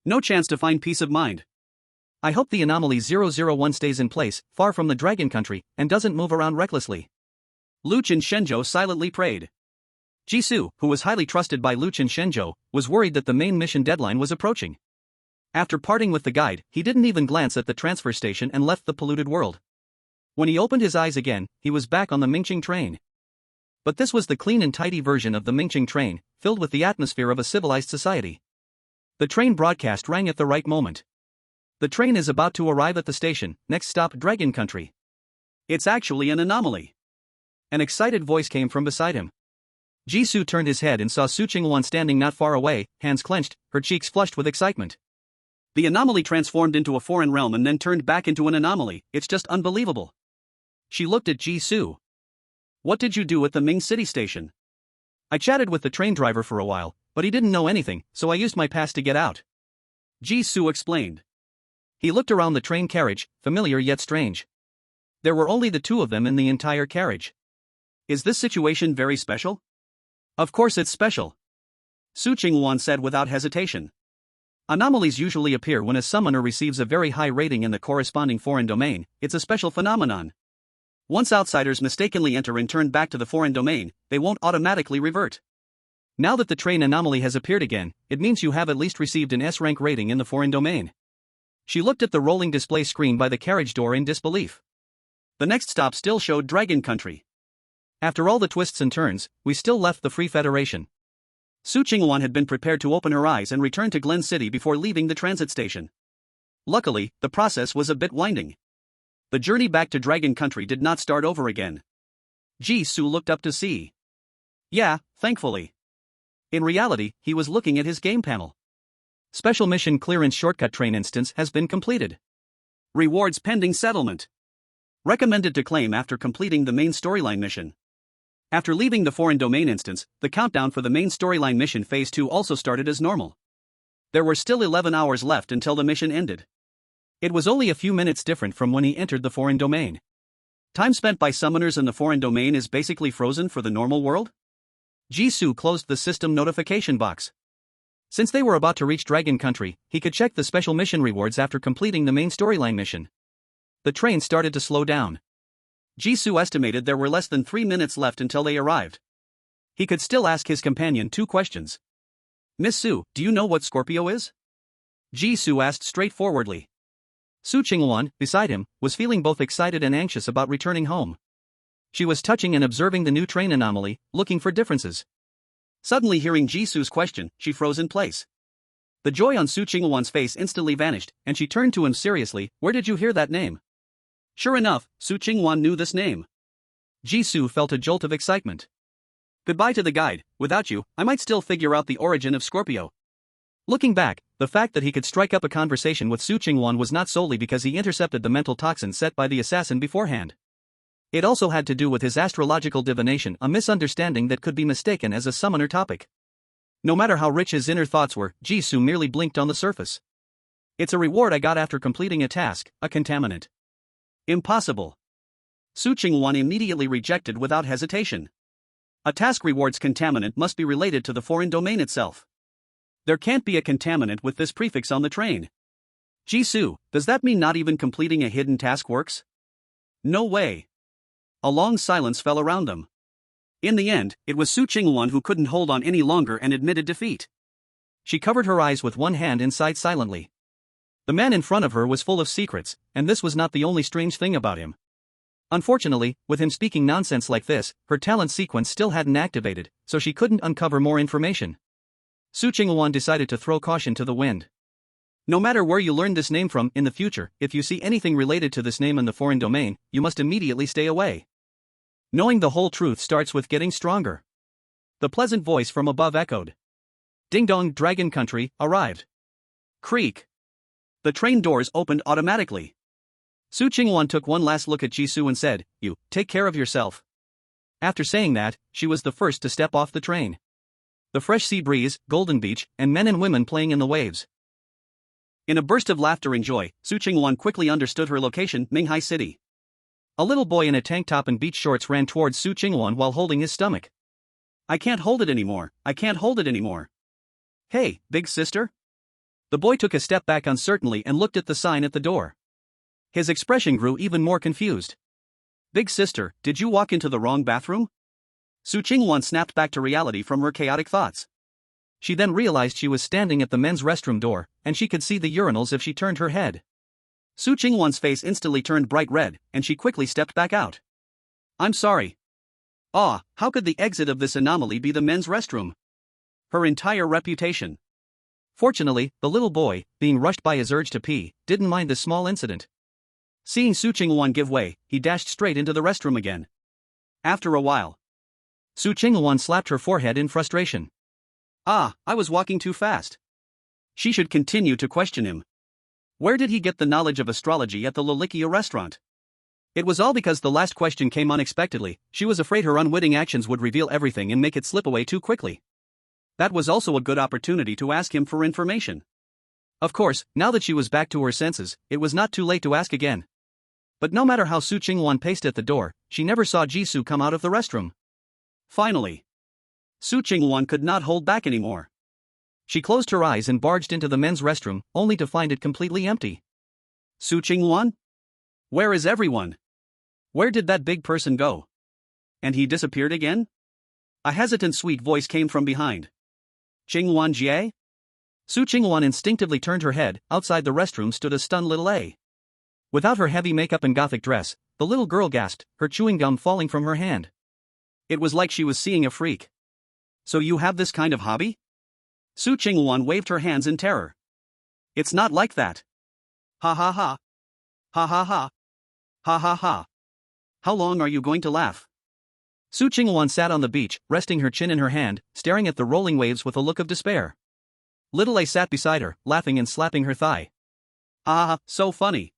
No chance to find peace of mind. I hope the anomaly 001 stays in place, far from the Dragon Country, and doesn't move around recklessly. Lu Shenshenzhou silently prayed. Jisoo, who was highly trusted by Lu Shenshenzhou, was worried that the main mission deadline was approaching. After parting with the guide, he didn't even glance at the transfer station and left the polluted world. When he opened his eyes again, he was back on the Mingqing train. But this was the clean and tidy version of the Mingqing train, filled with the atmosphere of a civilized society. The train broadcast rang at the right moment. The train is about to arrive at the station, next stop Dragon Country. It's actually an anomaly. An excited voice came from beside him. Jisoo turned his head and saw Su Qingwan standing not far away, hands clenched, her cheeks flushed with excitement. The anomaly transformed into a foreign realm and then turned back into an anomaly, it's just unbelievable. She looked at Jisoo. What did you do at the Ming City station? I chatted with the train driver for a while, but he didn't know anything, so I used my pass to get out. Jisoo explained. He looked around the train carriage, familiar yet strange. There were only the two of them in the entire carriage. Is this situation very special? Of course it's special. Su Qingwan said without hesitation. Anomalies usually appear when a summoner receives a very high rating in the corresponding foreign domain. It's a special phenomenon. Once outsiders mistakenly enter and turn back to the foreign domain, they won't automatically revert. Now that the train anomaly has appeared again, it means you have at least received an S-rank rating in the foreign domain. She looked at the rolling display screen by the carriage door in disbelief. The next stop still showed Dragon Country. After all the twists and turns, we still left the Free Federation. Su Qingwan had been prepared to open her eyes and return to Glen City before leaving the transit station. Luckily, the process was a bit winding. The journey back to Dragon Country did not start over again. Jisoo looked up to see. Yeah, thankfully. In reality, he was looking at his game panel. Special Mission Clearance Shortcut Train instance has been completed. Rewards pending settlement. Recommended to claim after completing the main storyline mission. After leaving the foreign domain instance, the countdown for the main storyline mission Phase 2 also started as normal. There were still 11 hours left until the mission ended. It was only a few minutes different from when he entered the foreign domain. Time spent by summoners in the foreign domain is basically frozen for the normal world? Jisoo closed the system notification box. Since they were about to reach Dragon Country, he could check the special mission rewards after completing the main storyline mission. The train started to slow down. Jisoo estimated there were less than 3 minutes left until they arrived. He could still ask his companion 2 questions. Miss Su, do you know what Scorpio is? Jisoo asked straightforwardly. Su Chingwon, beside him, was feeling both excited and anxious about returning home. She was touching and observing the new train anomaly, looking for differences. Suddenly hearing Jisoo's question, she froze in place. The joy on Su Chingwon's face instantly vanished, and she turned to him seriously. Where did you hear that name? Sure enough, Su Chingwon knew this name. Jisoo felt a jolt of excitement. Goodbye to the guide. Without you, I might still figure out the origin of Scorpio. Looking back, the fact that he could strike up a conversation with Su Chingwon was not solely because he intercepted the mental toxin set by the assassin beforehand. It also had to do with his astrological divination, a misunderstanding that could be mistaken as a summoner topic. No matter how rich his inner thoughts were, Jisoo merely blinked on the surface. It's a reward I got after completing a task, a contaminant. Impossible. Su Chingwon immediately rejected without hesitation. A task reward's contaminant must be related to the foreign domain itself. There can't be a contaminant with this prefix on the train. Jisoo, does that mean not even completing a hidden task works? No way. A long silence fell around them. In the end, it was Su Chingwon who couldn't hold on any longer and admitted defeat. She covered her eyes with one hand and sighed silently. The man in front of her was full of secrets, and this was not the only strange thing about him. Unfortunately, with him speaking nonsense like this, her talent sequence still hadn't activated, so she couldn't uncover more information. Su Chingwon decided to throw caution to the wind. No matter where you learn this name from in the future, if you see anything related to this name in the foreign domain, you must immediately stay away. Knowing the whole truth starts with getting stronger. The pleasant voice from above echoed. Ding dong, Dragon Country arrived. Creak. The train doors opened automatically. Su Chingwon took one last look at Jisoo and said, "You, take care of yourself." After saying that, she was the first to step off the train. The fresh sea breeze, golden beach, and men and women playing in the waves. In a burst of laughter and joy, Su Chingwon quickly understood her location, Minghai City. A little boy in a tank top and beach shorts ran towards Su Chingwon while holding his stomach. I can't hold it anymore, I can't hold it anymore. Hey, big sister? The boy took a step back uncertainly and looked at the sign at the door. His expression grew even more confused. Big sister, did you walk into the wrong bathroom? Su Chingwon snapped back to reality from her chaotic thoughts. She then realized she was standing at the men's restroom door, and she could see the urinals if she turned her head. Su Chingwon's face instantly turned bright red, and she quickly stepped back out. I'm sorry. How could the exit of this anomaly be the men's restroom? Her entire reputation. Fortunately, the little boy, being rushed by his urge to pee, didn't mind the small incident. Seeing Su Chingwon give way, he dashed straight into the restroom again. After a while, Su Chingwon slapped her forehead in frustration. I was walking too fast. She should continue to question him. Where did he get the knowledge of astrology at the Lilikia restaurant? It was all because the last question came unexpectedly. She was afraid her unwitting actions would reveal everything and make it slip away too quickly. That was also a good opportunity to ask him for information. Of course, now that she was back to her senses, it was not too late to ask again. But no matter how Su Chingwon paced at the door, she never saw Jisoo come out of the restroom. Finally, Su Chingwon could not hold back anymore. She closed her eyes and barged into the men's restroom, only to find it completely empty. Su Chingwon? Where is everyone? Where did that big person go? And he disappeared again? A hesitant sweet voice came from behind. Chingwon Jie? Su Chingwon instinctively turned her head. Outside the restroom stood a stunned little A. Without her heavy makeup and gothic dress, the little girl gasped, her chewing gum falling from her hand. It was like she was seeing a freak. So you have this kind of hobby? Su Chingwon waved her hands in terror. It's not like that. Ha ha ha. Ha ha ha. Ha ha ha. How long are you going to laugh? Su Qingwan sat on the beach, resting her chin in her hand, staring at the rolling waves with a look of despair. Little A sat beside her, laughing and slapping her thigh. Ah, so funny.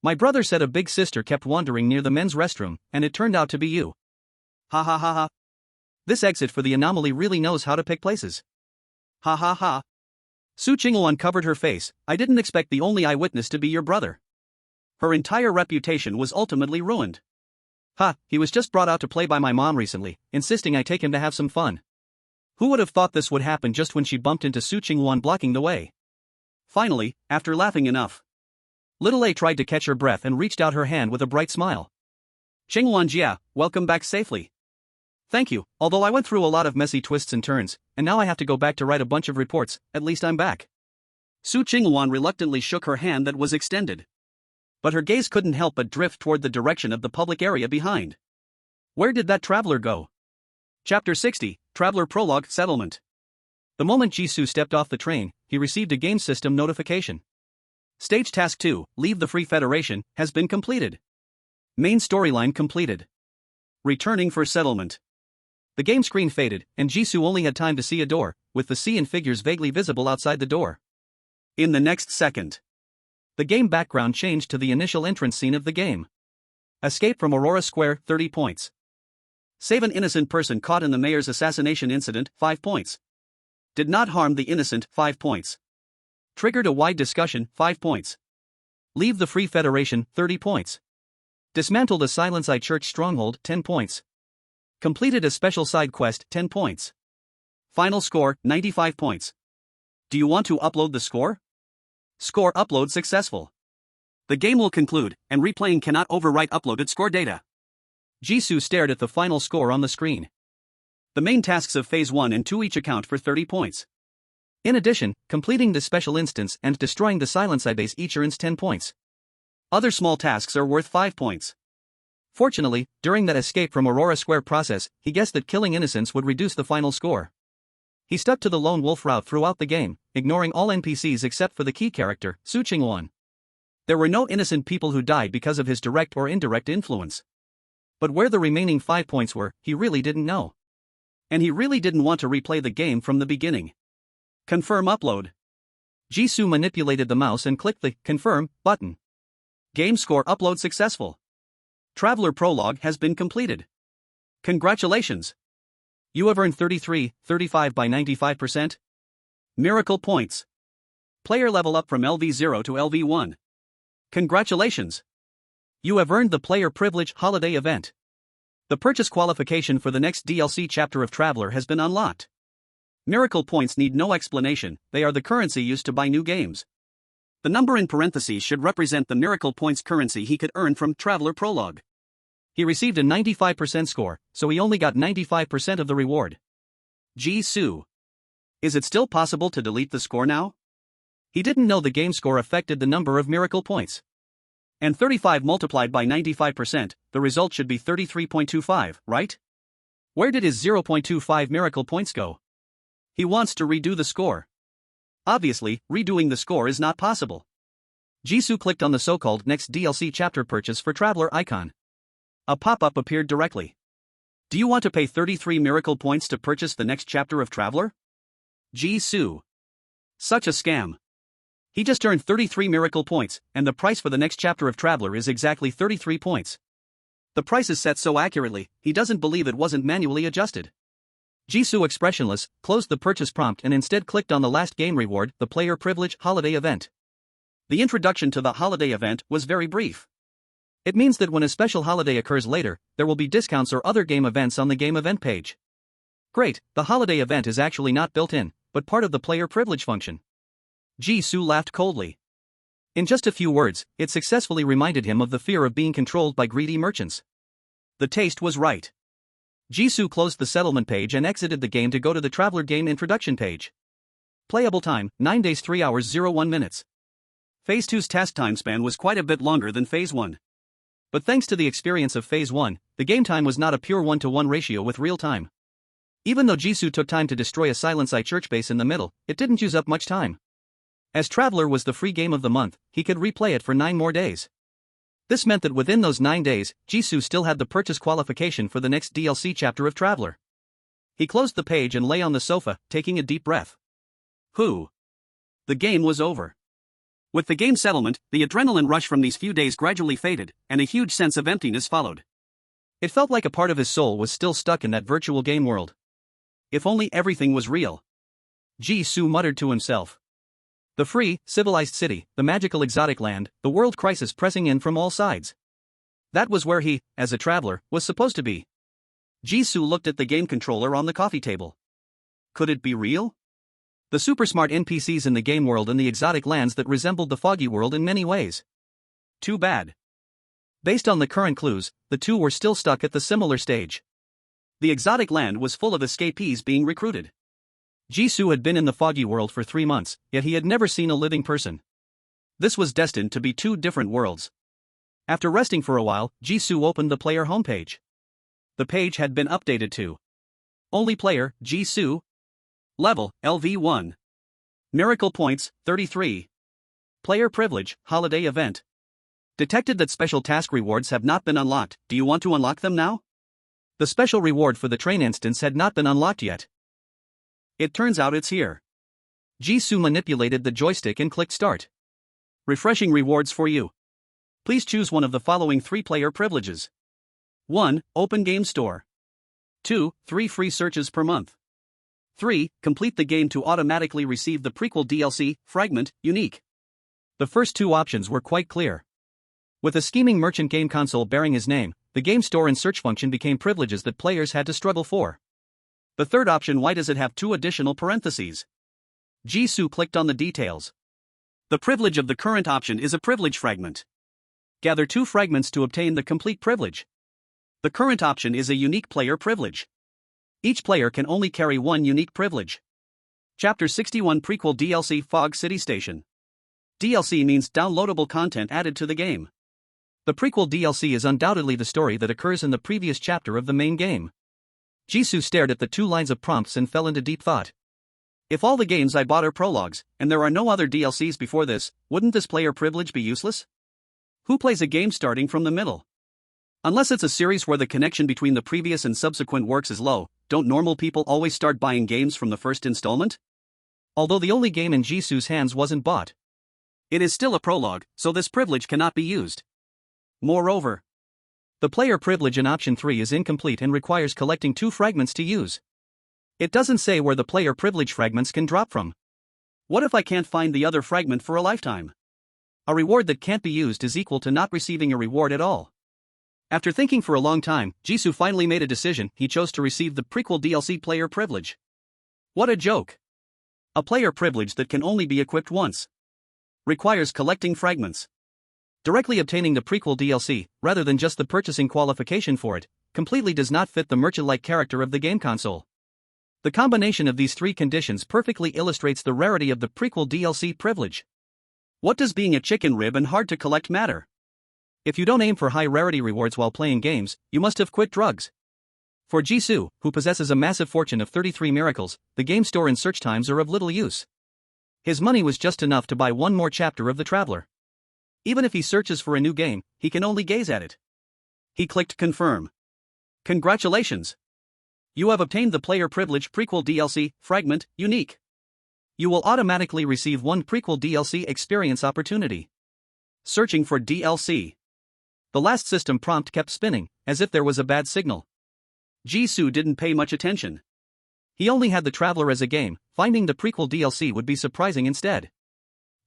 My brother said a big sister kept wandering near the men's restroom, and it turned out to be you. Ha ha ha ha. This exit for the anomaly really knows how to pick places. Ha ha ha. Su Qingwan covered her face. I didn't expect the only eyewitness to be your brother. Her entire reputation was ultimately ruined. Ha, he was just brought out to play by my mom recently, insisting I take him to have some fun. Who would have thought this would happen just when she bumped into Su Qingwan blocking the way? Finally, after laughing enough, Little A tried to catch her breath and reached out her hand with a bright smile. Qingwan Jia, welcome back safely. Thank you, although I went through a lot of messy twists and turns, and now I have to go back to write a bunch of reports. At least I'm back. Su Qingwan reluctantly shook her hand that was extended. But her gaze couldn't help but drift toward the direction of the public area behind. Where did that traveler go? Chapter 60, Traveler Prologue Settlement. The moment Jisoo stepped off the train, he received a game system notification. Stage Task 2, Leave the Free Federation, has been completed. Main storyline completed. Returning for settlement. The game screen faded, and Jisoo only had time to see a door, with the sea and figures vaguely visible outside the door. In the next second, the game background changed to the initial entrance scene of the game. Escape from Aurora Square, 30 points. Save an innocent person caught in the mayor's assassination incident, 5 points. Did not harm the innocent, 5 points. Triggered a wide discussion, 5 points. Leave the Free Federation, 30 points. Dismantled a isekai'd church stronghold, 10 points. Completed a special side quest, 10 points. Final score, 95 points. Do you want to upload the score? Score upload successful. The game will conclude, and replaying cannot overwrite uploaded score data. Jisoo stared at the final score on the screen. The main tasks of Phase 1 and 2 each account for 30 points. In addition, completing the special instance and destroying the isekai'd base each earns 10 points. Other small tasks are worth 5 points. Fortunately, during that escape from Aurora Square process, he guessed that killing innocents would reduce the final score. He stuck to the lone wolf route throughout the game, ignoring all NPCs except for the key character, Su Qingwan. There were no innocent people who died because of his direct or indirect influence. But where the remaining 5 points were, he really didn't know. And he really didn't want to replay the game from the beginning. Confirm upload. Jisoo manipulated the mouse and clicked the Confirm button. Game score upload successful. Traveler Prologue has been completed. Congratulations! You have earned 35 by 95%. Miracle points. Player level up from LV0 to LV1. Congratulations! You have earned the Player Privilege Holiday Event. The purchase qualification for the next DLC chapter of Traveler has been unlocked. Miracle points need no explanation, they are the currency used to buy new games. The number in parentheses should represent the Miracle points currency he could earn from Traveler Prologue. He received a 95% score, so he only got 95% of the reward. Jisoo. Is it still possible to delete the score now? He didn't know the game score affected the number of Miracle points. And 35 multiplied by 95%, the result should be 33.25, right? Where did his 0.25 Miracle points go? He wants to redo the score. Obviously, redoing the score is not possible. Jisoo clicked on the so-called next DLC chapter purchase for Traveler icon. A pop-up appeared directly. Do you want to pay 33 Miracle points to purchase the next chapter of Traveler? Jisoo. Such a scam. He just earned 33 Miracle points, and the price for the next chapter of Traveler is exactly 33 points. The price is set so accurately, he doesn't believe it wasn't manually adjusted. Jisoo, expressionless, closed the purchase prompt and instead clicked on the last game reward, the Player Privilege Holiday Event. The introduction to the holiday event was very brief. It means that when a special holiday occurs later, there will be discounts or other game events on the game event page. Great, the holiday event is actually not built in, but part of the player privilege function. Jisoo laughed coldly. In just a few words, it successfully reminded him of the fear of being controlled by greedy merchants. The taste was right. Jisoo closed the settlement page and exited the game to go to the Traveler game introduction page. Playable time, 9 days 3 hours 01 minutes. Phase 2's task time span was quite a bit longer than Phase 1. But thanks to the experience of Phase 1, the game time was not a pure 1-to-1 ratio with real time. Even though Jisoo took time to destroy a isekai'd church base in the middle, it didn't use up much time. As Traveler was the free game of the month, he could replay it for 9 more days. This meant that within those 9 days, Jisoo still had the purchase qualification for the next DLC chapter of Traveler. He closed the page and lay on the sofa, taking a deep breath. The game was over. With the game settlement, the adrenaline rush from these few days gradually faded, and a huge sense of emptiness followed. It felt like a part of his soul was still stuck in that virtual game world. If only everything was real. Jisoo muttered to himself. The free, civilized city, the magical exotic land, the world crisis pressing in from all sides. That was where he, as a traveler, was supposed to be. Jisoo looked at the game controller on the coffee table. Could it be real? The super smart NPCs in the game world and the exotic lands that resembled the foggy world in many ways. Too bad. Based on the current clues, the two were still stuck at the similar stage. The exotic land was full of escapees being recruited. Jisoo had been in the foggy world for 3 months, yet he had never seen a living person. This was destined to be two different worlds. After resting for a while, Jisoo opened the player homepage. The page had been updated to only player, Jisoo. Level, LV1. Miracle points, 33. Player privilege, holiday event. Detected that special task rewards have not been unlocked. Do you want to unlock them now? The special reward for the train instance had not been unlocked yet. It turns out it's here. Jisoo manipulated the joystick and clicked start. Refreshing rewards for you. Please choose one of the following 3 player privileges. 1. Open game store. 2. 3 free searches per month. 3. Complete the game to automatically receive the prequel DLC, Fragment, Unique. The first 2 options were quite clear. With a scheming merchant game console bearing his name, the game store and search function became privileges that players had to struggle for. The third option, why does it have 2 additional parentheses? Jisoo clicked on the details. The privilege of the current option is a privilege fragment. Gather 2 fragments to obtain the complete privilege. The current option is a unique player privilege. Each player can only carry 1 unique privilege. Chapter 61 Prequel DLC Fog City Station. DLC means downloadable content added to the game. The prequel DLC is undoubtedly the story that occurs in the previous chapter of the main game. Jisoo stared at the 2 lines of prompts and fell into deep thought. If all the games I bought are prologues, and there are no other DLCs before this, wouldn't this player privilege be useless? Who plays a game starting from the middle? Unless it's a series where the connection between the previous and subsequent works is low, don't normal people always start buying games from the first installment? Although the only game in Jisoo's hands wasn't bought. It is still a prologue, so this privilege cannot be used. Moreover, the player privilege in option 3 is incomplete and requires collecting 2 fragments to use. It doesn't say where the player privilege fragments can drop from. What if I can't find the other fragment for a lifetime? A reward that can't be used is equal to not receiving a reward at all. After thinking for a long time, Jisoo finally made a decision. He chose to receive the prequel DLC player privilege. What a joke! A player privilege that can only be equipped once. Requires collecting fragments. Directly obtaining the prequel DLC, rather than just the purchasing qualification for it, completely does not fit the merchant-like character of the game console. The combination of these 3 conditions perfectly illustrates the rarity of the prequel DLC privilege. What does being a chicken rib and hard to collect matter? If you don't aim for high rarity rewards while playing games, you must have quit drugs. For Jisoo, who possesses a massive fortune of 33 miracles, the game store and search times are of little use. His money was just enough to buy 1 more chapter of the Traveler. Even if he searches for a new game, he can only gaze at it. He clicked confirm. Congratulations! You have obtained the player privilege prequel DLC, Fragment, Unique. You will automatically receive 1 prequel DLC experience opportunity. Searching for DLC. The last system prompt kept spinning, as if there was a bad signal. Jisoo didn't pay much attention. He only had the Traveler as a game, finding the prequel DLC would be surprising instead.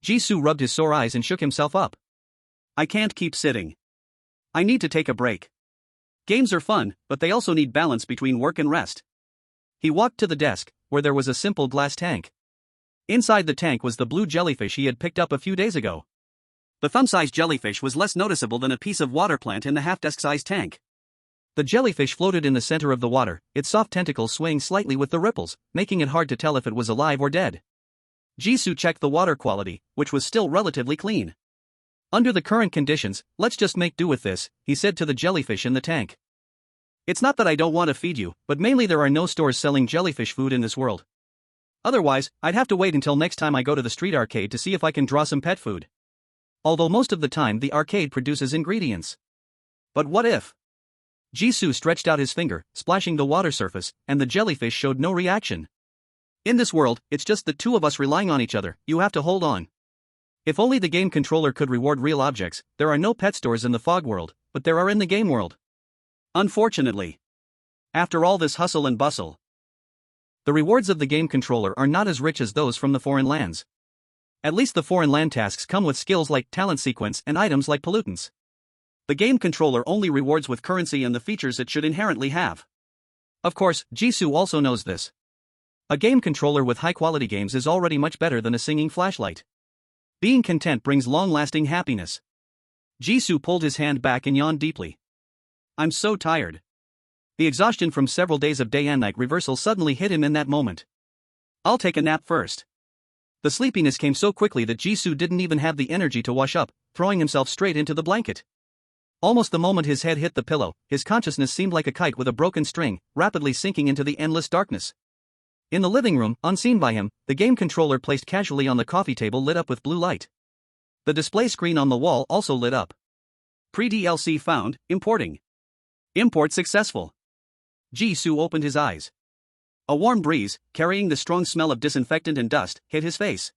Jisoo rubbed his sore eyes and shook himself up. I can't keep sitting. I need to take a break. Games are fun, but they also need balance between work and rest. He walked to the desk, where there was a simple glass tank. Inside the tank was the blue jellyfish he had picked up a few days ago. The thumb-sized jellyfish was less noticeable than a piece of water plant in the half-desk-sized tank. The jellyfish floated in the center of the water, its soft tentacles swaying slightly with the ripples, making it hard to tell if it was alive or dead. Jisoo checked the water quality, which was still relatively clean. Under the current conditions, let's just make do with this, he said to the jellyfish in the tank. It's not that I don't want to feed you, but mainly there are no stores selling jellyfish food in this world. Otherwise, I'd have to wait until next time I go to the street arcade to see if I can draw some pet food. although most of the time the arcade produces ingredients. But what if? Jisoo stretched out his finger, splashing the water surface, and the jellyfish showed no reaction. In this world, it's just the two of us relying on each other, you have to hold on. If only the game controller could reward real objects. There are no pet stores in the fog world, but there are in the game world. Unfortunately. After all this hustle and bustle, the rewards of the game controller are not as rich as those from the foreign lands. At least the foreign land tasks come with skills like talent sequence and items like pollutants. The game controller only rewards with currency and the features it should inherently have. Of course, Jisoo also knows this. A game controller with high-quality games is already much better than a singing flashlight. Being content brings long-lasting happiness. Jisoo pulled his hand back and yawned deeply. I'm so tired. The exhaustion from several days of day and night reversal suddenly hit him in that moment. I'll take a nap first. The sleepiness came so quickly that Jisoo didn't even have the energy to wash up, throwing himself straight into the blanket. Almost the moment his head hit the pillow, his consciousness seemed like a kite with a broken string, rapidly sinking into the endless darkness. In the living room, unseen by him, the game controller placed casually on the coffee table lit up with blue light. The display screen on the wall also lit up. Pre-DLC found, importing. Import successful. Jisoo opened his eyes. A warm breeze, carrying the strong smell of disinfectant and dust, hit his face.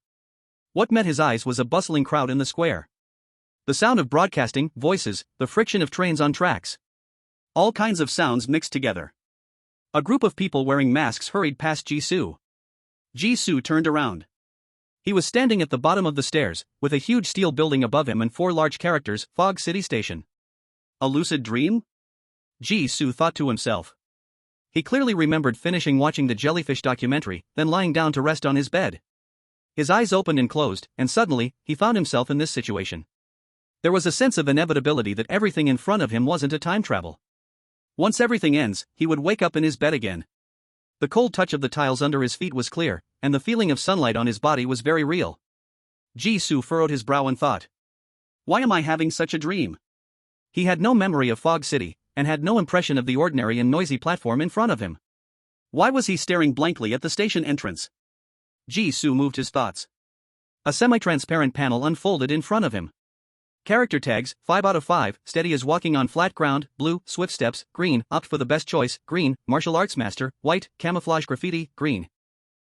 What met his eyes was a bustling crowd in the square. The sound of broadcasting, voices, the friction of trains on tracks. All kinds of sounds mixed together. A group of people wearing masks hurried past Jisoo. Jisoo turned around. He was standing at the bottom of the stairs, with a huge steel building above him and 4 large characters, Fog City Station. A lucid dream? Jisoo thought to himself. He clearly remembered finishing watching the jellyfish documentary, then lying down to rest on his bed. His eyes opened and closed, and suddenly, he found himself in this situation. There was a sense of inevitability that everything in front of him wasn't a time travel. Once everything ends, he would wake up in his bed again. The cold touch of the tiles under his feet was clear, and the feeling of sunlight on his body was very real. Jisoo furrowed his brow and thought. Why am I having such a dream? He had no memory of Fog City, and had no impression of the ordinary and noisy platform in front of him. Why was he staring blankly at the station entrance? Jisoo moved his thoughts. A semi-transparent panel unfolded in front of him. Character tags, 5 out of 5, steady as walking on flat ground, blue, swift steps, green, opt for the best choice, green, martial arts master, white, camouflage graffiti, green.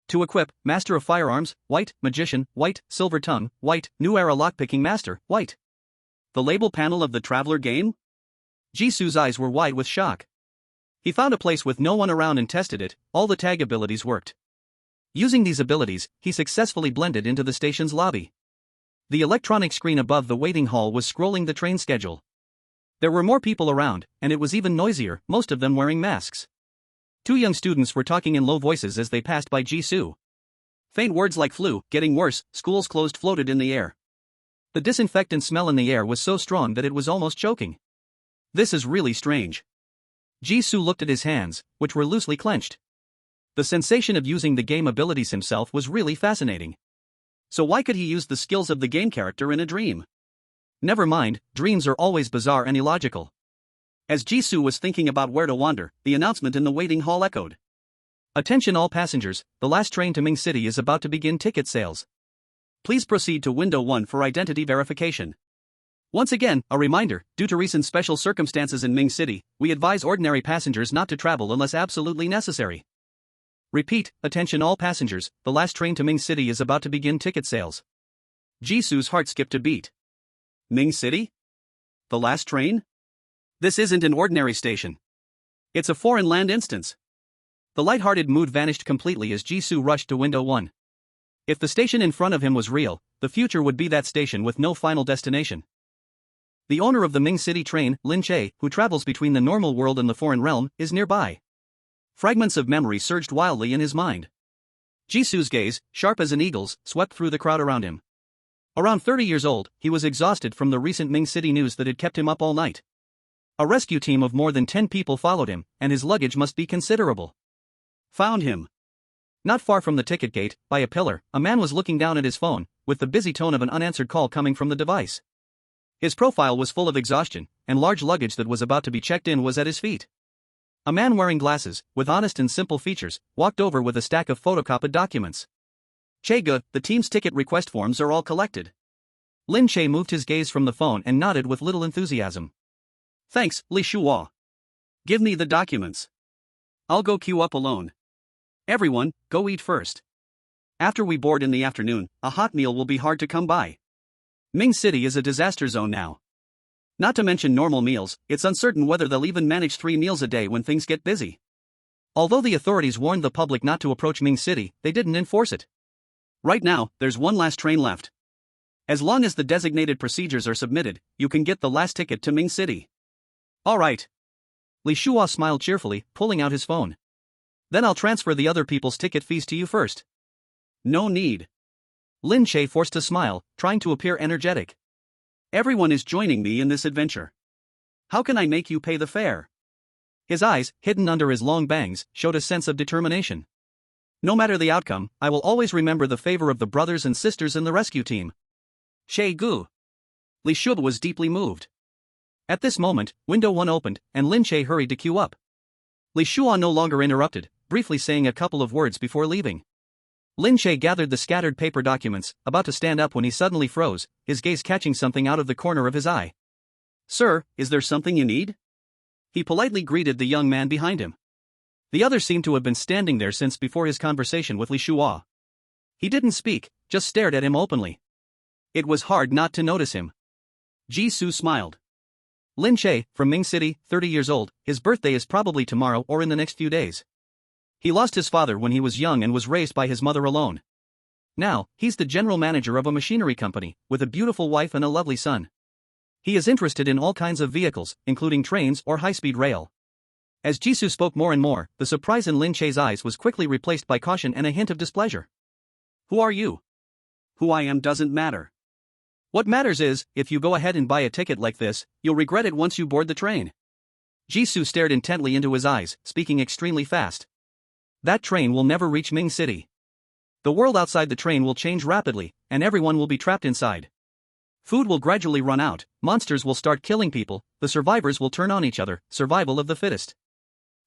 To equip, master of firearms, white, magician, white, silver tongue, white, new era lockpicking master, white. The label panel of the Traveler game? Jisoo's eyes were wide with shock. He found a place with no one around and tested it, all the tag abilities worked. Using these abilities, he successfully blended into the station's lobby. The electronic screen above the waiting hall was scrolling the train schedule. There were more people around, and it was even noisier, most of them wearing masks. 2 young students were talking in low voices as they passed by Jisoo. Faint words like flu, getting worse, schools closed floated in the air. The disinfectant smell in the air was so strong that it was almost choking. This is really strange. Jisoo looked at his hands, which were loosely clenched. The sensation of using the game abilities himself was really fascinating. So why could he use the skills of the game character in a dream? Never mind, dreams are always bizarre and illogical. As Jisoo was thinking about where to wander, the announcement in the waiting hall echoed. Attention all passengers, the last train to Ming City is about to begin ticket sales. Please proceed to window 1 for identity verification. Once again, a reminder, due to recent special circumstances in Ming City, we advise ordinary passengers not to travel unless absolutely necessary. Repeat, attention all passengers, the last train to Ming City is about to begin ticket sales. Jisoo's heart skipped a beat. Ming City? The last train? This isn't an ordinary station. It's a foreign land instance. The light-hearted mood vanished completely as Jisoo rushed to window 1. If the station in front of him was real, the future would be that station with no final destination. The owner of the Ming City train, Lin Che, who travels between the normal world and the foreign realm, is nearby. Fragments of memory surged wildly in his mind. Jisoo's gaze, sharp as an eagle's, swept through the crowd around him. Around 30 years old, he was exhausted from the recent Ming City news that had kept him up all night. A rescue team of more than 10 people followed him, and his luggage must be considerable. Found him. Not far from the ticket gate, by a pillar, a man was looking down at his phone, with the busy tone of an unanswered call coming from the device. His profile was full of exhaustion, and large luggage that was about to be checked in was at his feet. A man wearing glasses, with honest and simple features, walked over with a stack of photocopied documents. Che-gu, the team's ticket request forms are all collected. Lin Che moved his gaze from the phone and nodded with little enthusiasm. Thanks, Li Shuo. Give me the documents. I'll go queue up alone. Everyone, go eat first. After we board in the afternoon, a hot meal will be hard to come by. Ming City is a disaster zone now. Not to mention normal meals, it's uncertain whether they'll even manage 3 meals a day when things get busy. Although the authorities warned the public not to approach Ming City, they didn't enforce it. Right now, there's one last train left. As long as the designated procedures are submitted, you can get the last ticket to Ming City. All right. Li Shuo smiled cheerfully, pulling out his phone. Then I'll transfer the other people's ticket fees to you first. No need. Lin Che forced a smile, trying to appear energetic. Everyone is joining me in this adventure. How can I make you pay the fare? His eyes, hidden under his long bangs, showed a sense of determination. No matter the outcome, I will always remember the favor of the brothers and sisters in the rescue team. Shay Gu. Li Shuo was deeply moved. At this moment, window 1 opened, and Lin Che hurried to queue up. Li Shuo no longer interrupted, briefly saying a couple of words before leaving. Lin Che gathered the scattered paper documents, about to stand up when he suddenly froze, his gaze catching something out of the corner of his eye. Sir, is there something you need? He politely greeted the young man behind him. The other seemed to have been standing there since before his conversation with Li Shuo. He didn't speak, just stared at him openly. It was hard not to notice him. Jisoo smiled. Lin Che, from Ming City, 30 years old, his birthday is probably tomorrow or in the next few days. He lost his father when he was young and was raised by his mother alone. Now, he's the general manager of a machinery company, with a beautiful wife and a lovely son. He is interested in all kinds of vehicles, including trains or high-speed rail. As Jisoo spoke more and more, the surprise in Lin Che's eyes was quickly replaced by caution and a hint of displeasure. Who are you? Who I am doesn't matter. What matters is, if you go ahead and buy a ticket like this, you'll regret it once you board the train. Jisoo stared intently into his eyes, speaking extremely fast. That train will never reach Ming City. The world outside the train will change rapidly, and everyone will be trapped inside. Food will gradually run out, monsters will start killing people, the survivors will turn on each other, survival of the fittest.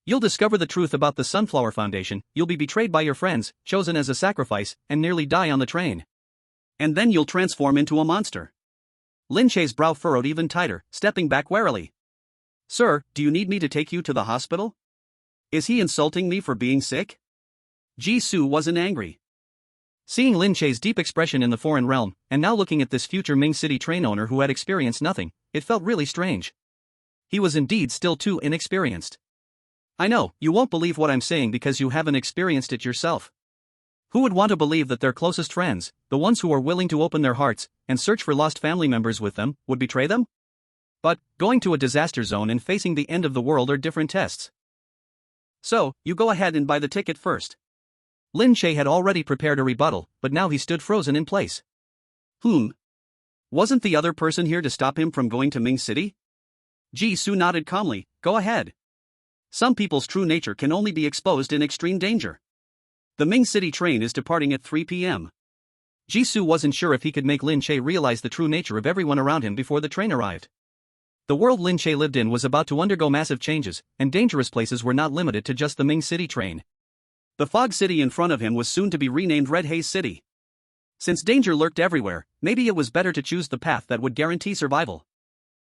You'll discover the truth about the Sunflower Foundation, you'll be betrayed by your friends, chosen as a sacrifice, and nearly die on the train. And then you'll transform into a monster. Lin Che's brow furrowed even tighter, stepping back warily. Sir, do you need me to take you to the hospital? Is he insulting me for being sick? Jisoo wasn't angry. Seeing Lin Che's deep expression in the foreign realm, and now looking at this future Ming City train owner who had experienced nothing, it felt really strange. He was indeed still too inexperienced. I know, you won't believe what I'm saying because you haven't experienced it yourself. Who would want to believe that their closest friends, the ones who are willing to open their hearts and search for lost family members with them, would betray them? But, going to a disaster zone and facing the end of the world are different tests. So, you go ahead and buy the ticket first. Lin Che had already prepared a rebuttal, but now he stood frozen in place. Wasn't the other person here to stop him from going to Ming City? Jisoo nodded calmly, go ahead. Some people's true nature can only be exposed in extreme danger. The Ming City train is departing at 3 p.m. Jisoo wasn't sure if he could make Lin Che realize the true nature of everyone around him before the train arrived. The world Lin Che lived in was about to undergo massive changes, and dangerous places were not limited to just the Ming City train. The fog city in front of him was soon to be renamed Red Haze City. Since danger lurked everywhere, maybe it was better to choose the path that would guarantee survival.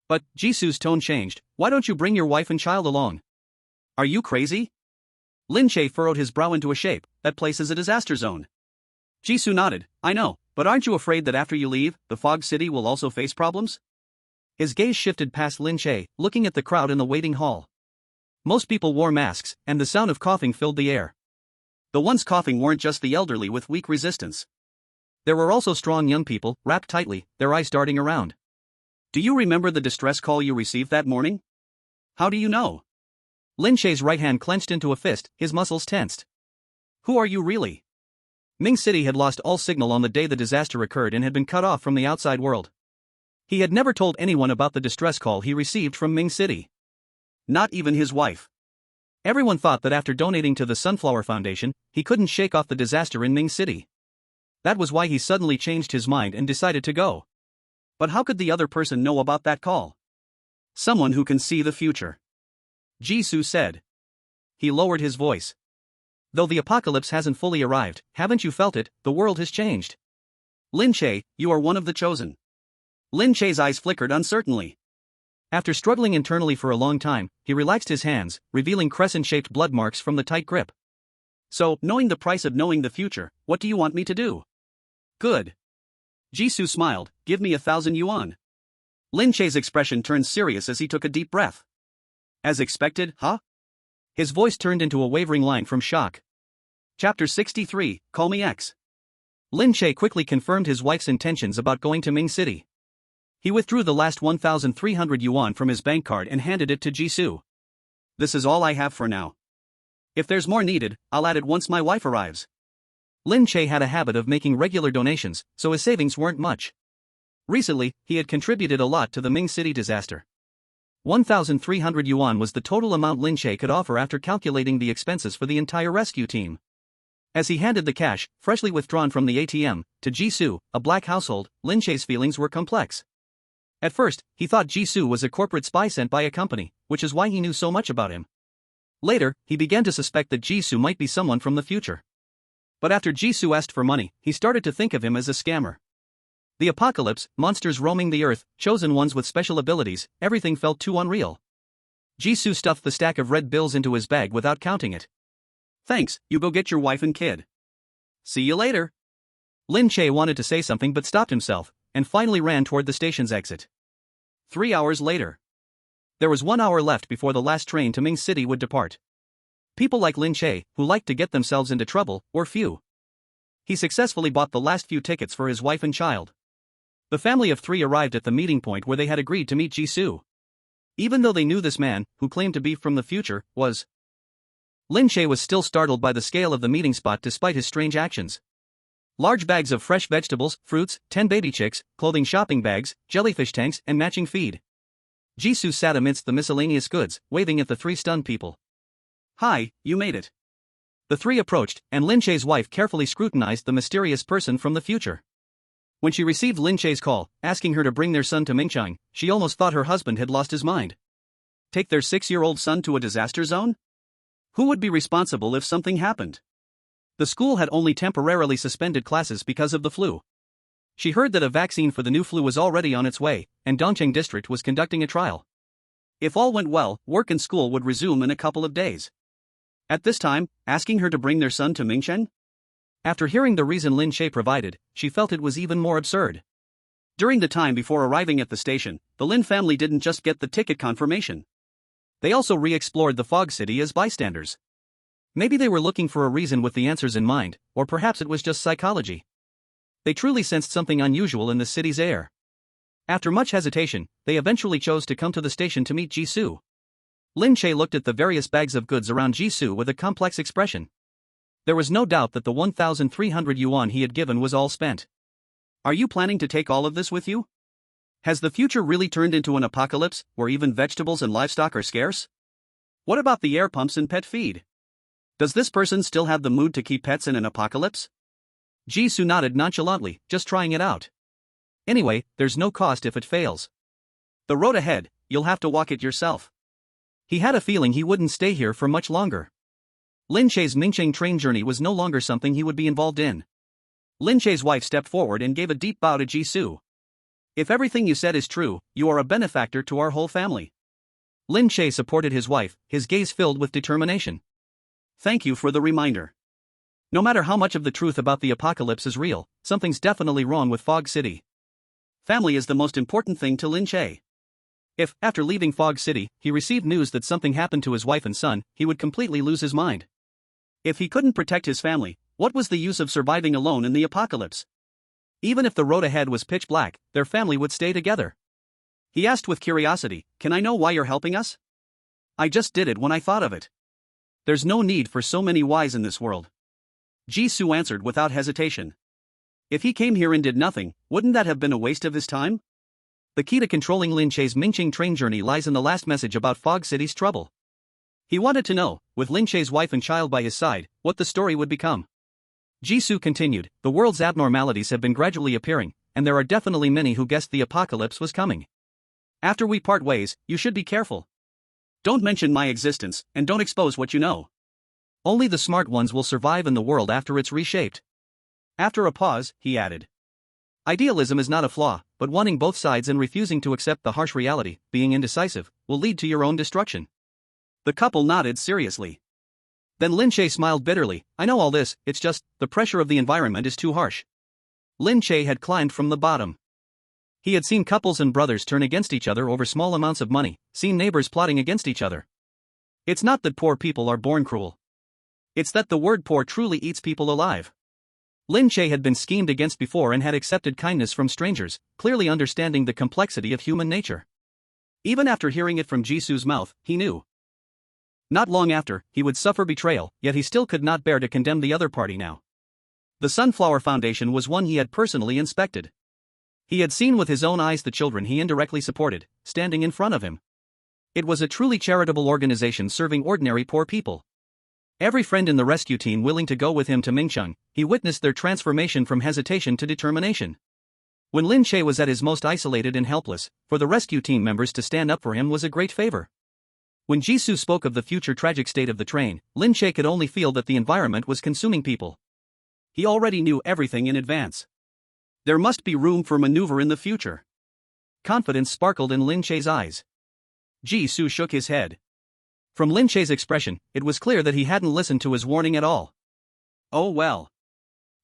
But, Jisoo's tone changed, why don't you bring your wife and child along? Are you crazy? Lin Che furrowed his brow into a shape, that place is a disaster zone. Jisoo nodded, I know, but aren't you afraid that after you leave, the fog city will also face problems? His gaze shifted past Lin Che, looking at the crowd in the waiting hall. Most people wore masks, and the sound of coughing filled the air. The ones coughing weren't just the elderly with weak resistance. There were also strong young people, wrapped tightly, their eyes darting around. Do you remember the distress call you received that morning? How do you know? Lin Che's right hand clenched into a fist, his muscles tensed. Who are you really? Ming City had lost all signal on the day the disaster occurred and had been cut off from the outside world. He had never told anyone about the distress call he received from Ming City. Not even his wife. Everyone thought that after donating to the Sunflower Foundation, he couldn't shake off the disaster in Ming City. That was why he suddenly changed his mind and decided to go. But how could the other person know about that call? Someone who can see the future. Jisoo said. He lowered his voice. Though the apocalypse hasn't fully arrived, haven't you felt it, the world has changed. Lin Che, you are one of the chosen. Lin Che's eyes flickered uncertainly. After struggling internally for a long time, he relaxed his hands, revealing crescent-shaped blood marks from the tight grip. So, knowing the price of knowing the future, what do you want me to do? Good. Jisoo smiled, give me 1,000 yuan. Lin Che's expression turned serious as he took a deep breath. As expected, huh? His voice turned into a wavering line from shock. Chapter 63, Call Me X. Lin Che quickly confirmed his wife's intentions about going to Ming City. He withdrew the last 1,300 yuan from his bank card and handed it to Jisoo. This is all I have for now. If there's more needed, I'll add it once my wife arrives. Lin Che had a habit of making regular donations, so his savings weren't much. Recently, he had contributed a lot to the Ming City disaster. 1,300 yuan was the total amount Lin Che could offer after calculating the expenses for the entire rescue team. As he handed the cash, freshly withdrawn from the ATM, to Jisoo, a black household, Lin Che's feelings were complex. At first, he thought Jisoo was a corporate spy sent by a company, which is why he knew so much about him. Later, he began to suspect that Jisoo might be someone from the future. But after Jisoo asked for money, he started to think of him as a scammer. The apocalypse, monsters roaming the earth, chosen ones with special abilities, everything felt too unreal. Jisoo stuffed the stack of red bills into his bag without counting it. Thanks, you go get your wife and kid. See you later. Lin Che wanted to say something but stopped himself, and finally ran toward the station's exit. 3 hours later. There was 1 hour left before the last train to Ming City would depart. People like Lin Che, who liked to get themselves into trouble, were few. He successfully bought the last few tickets for his wife and child. The family of 3 arrived at the meeting point where they had agreed to meet Jisoo. Even though they knew this man, who claimed to be from the future, was Lin Che was still startled by the scale of the meeting spot despite his strange actions. Large bags of fresh vegetables, fruits, 10 baby chicks, clothing shopping bags, jellyfish tanks, and matching feed. Jisoo sat amidst the miscellaneous goods, waving at the 3 stunned people. Hi, you made it. The 3 approached, and Lin Che's wife carefully scrutinized the mysterious person from the future. When she received Lin Che's call, asking her to bring their son to Mingchang, she almost thought her husband had lost his mind. Take their 6-year-old son to a disaster zone? Who would be responsible if something happened? The school had only temporarily suspended classes because of the flu. She heard that a vaccine for the new flu was already on its way, and Dongcheng District was conducting a trial. If all went well, work and school would resume in a couple of days. At this time, asking her to bring their son to Mingchen? After hearing the reason Lin Che provided, she felt it was even more absurd. During the time before arriving at the station, the Lin family didn't just get the ticket confirmation. They also re-explored the fog city as bystanders. Maybe they were looking for a reason with the answers in mind, or perhaps it was just psychology. They truly sensed something unusual in the city's air. After much hesitation, they eventually chose to come to the station to meet Jisoo. Lin Che looked at the various bags of goods around Jisoo with a complex expression. There was no doubt that the 1,300 yuan he had given was all spent. Are you planning to take all of this with you? Has the future really turned into an apocalypse, where even vegetables and livestock are scarce? What about the air pumps and pet feed? Does this person still have the mood to keep pets in an apocalypse? Jisoo nodded nonchalantly, just trying it out. Anyway, there's no cost if it fails. The road ahead, you'll have to walk it yourself. He had a feeling he wouldn't stay here for much longer. Lin Che's Mingcheng train journey was no longer something he would be involved in. Lin Che's wife stepped forward and gave a deep bow to Jisoo. If everything you said is true, you are a benefactor to our whole family. Lin Che supported his wife, his gaze filled with determination. Thank you for the reminder. No matter how much of the truth about the apocalypse is real, something's definitely wrong with Fog City. Family is the most important thing to Lin Che. If, after leaving Fog City, he received news that something happened to his wife and son, he would completely lose his mind. If he couldn't protect his family, what was the use of surviving alone in the apocalypse? Even if the road ahead was pitch black, their family would stay together. He asked with curiosity, "Can I know why you're helping us?" I just did it when I thought of it. There's no need for so many whys in this world. Jisoo answered without hesitation. If he came here and did nothing, wouldn't that have been a waste of his time? The key to controlling Lin Che's Mingcheng train journey lies in the last message about Fog City's trouble. He wanted to know, with Lin Che's wife and child by his side, what the story would become. Jisoo continued, the world's abnormalities have been gradually appearing, and there are definitely many who guessed the apocalypse was coming. After we part ways, you should be careful. Don't mention my existence, and don't expose what you know. Only the smart ones will survive in the world after it's reshaped. After a pause, he added. Idealism is not a flaw, but wanting both sides and refusing to accept the harsh reality, being indecisive, will lead to your own destruction. The couple nodded seriously. Then Lin Che smiled bitterly. I know all this, it's just, the pressure of the environment is too harsh. Lin Che had climbed from the bottom. He had seen couples and brothers turn against each other over small amounts of money, seen neighbors plotting against each other. It's not that poor people are born cruel. It's that the word poor truly eats people alive. Lin Che had been schemed against before and had accepted kindness from strangers, clearly understanding the complexity of human nature. Even after hearing it from Jisu's mouth, he knew. Not long after, he would suffer betrayal, yet he still could not bear to condemn the other party now. The Sunflower Foundation was one he had personally inspected. He had seen with his own eyes the children he indirectly supported, standing in front of him. It was a truly charitable organization serving ordinary poor people. Every friend in the rescue team willing to go with him to Mingcheng, he witnessed their transformation from hesitation to determination. When Lin Che was at his most isolated and helpless, for the rescue team members to stand up for him was a great favor. When Jisoo spoke of the future tragic state of the train, Lin Che could only feel that the environment was consuming people. He already knew everything in advance. There must be room for maneuver in the future. Confidence sparkled in Lin Che's eyes. Jisoo shook his head. From Lin Che's expression, it was clear that he hadn't listened to his warning at all. Oh well.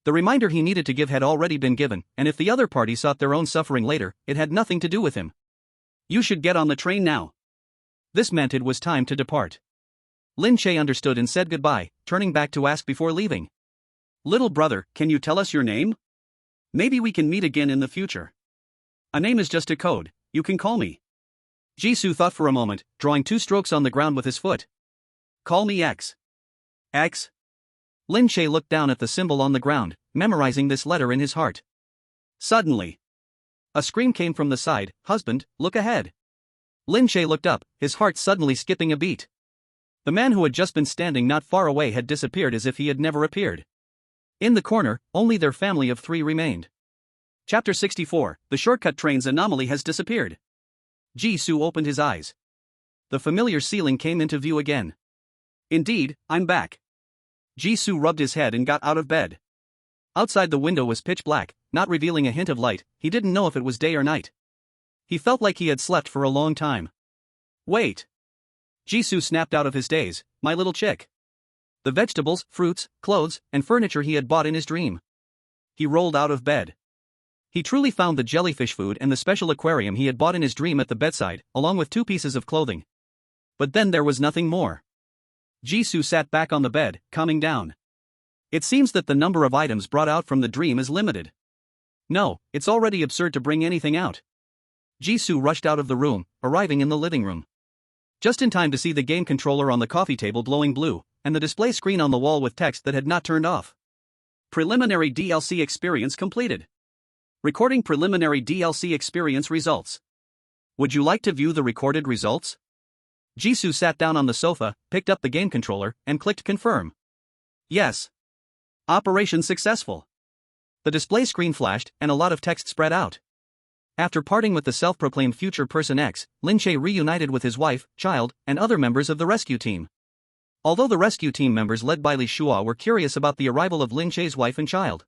The reminder he needed to give had already been given, and if the other party sought their own suffering later, it had nothing to do with him. You should get on the train now. This meant it was time to depart. Lin Che understood and said goodbye, turning back to ask before leaving. Little brother, can you tell us your name? Maybe we can meet again in the future. A name is just a code, you can call me. Jisoo thought for a moment, drawing 2 strokes on the ground with his foot. Call me X. X? Lin Che looked down at the symbol on the ground, memorizing this letter in his heart. Suddenly, a scream came from the side. Husband, look ahead. Lin Che looked up, his heart suddenly skipping a beat. The man who had just been standing not far away had disappeared as if he had never appeared. In the corner, only their family of 3 remained. Chapter 64, The Shortcut Train's Anomaly Has Disappeared. Jisoo opened his eyes. The familiar ceiling came into view again. Indeed, I'm back. Jisoo rubbed his head and got out of bed. Outside the window was pitch black, not revealing a hint of light. He didn't know if it was day or night. He felt like he had slept for a long time. Wait. Jisoo snapped out of his daze. My little chick. The vegetables, fruits, clothes, and furniture he had bought in his dream. He rolled out of bed. He truly found the jellyfish food and the special aquarium he had bought in his dream at the bedside, along with 2 pieces of clothing. But then there was nothing more. Jisoo sat back on the bed, calming down. It seems that the number of items brought out from the dream is limited. No, it's already absurd to bring anything out. Jisoo rushed out of the room, arriving in the living room. Just in time to see the game controller on the coffee table glowing blue, and the display screen on the wall with text that had not turned off. Preliminary DLC experience completed. Recording preliminary DLC experience results. Would you like to view the recorded results? Jisoo sat down on the sofa, picked up the game controller, and clicked confirm. Yes. Operation successful. The display screen flashed, and a lot of text spread out. After parting with the self-proclaimed future person X, Lin Che reunited with his wife, child, and other members of the rescue team. Although the rescue team members led by Li Shua were curious about the arrival of Lin Che's wife and child.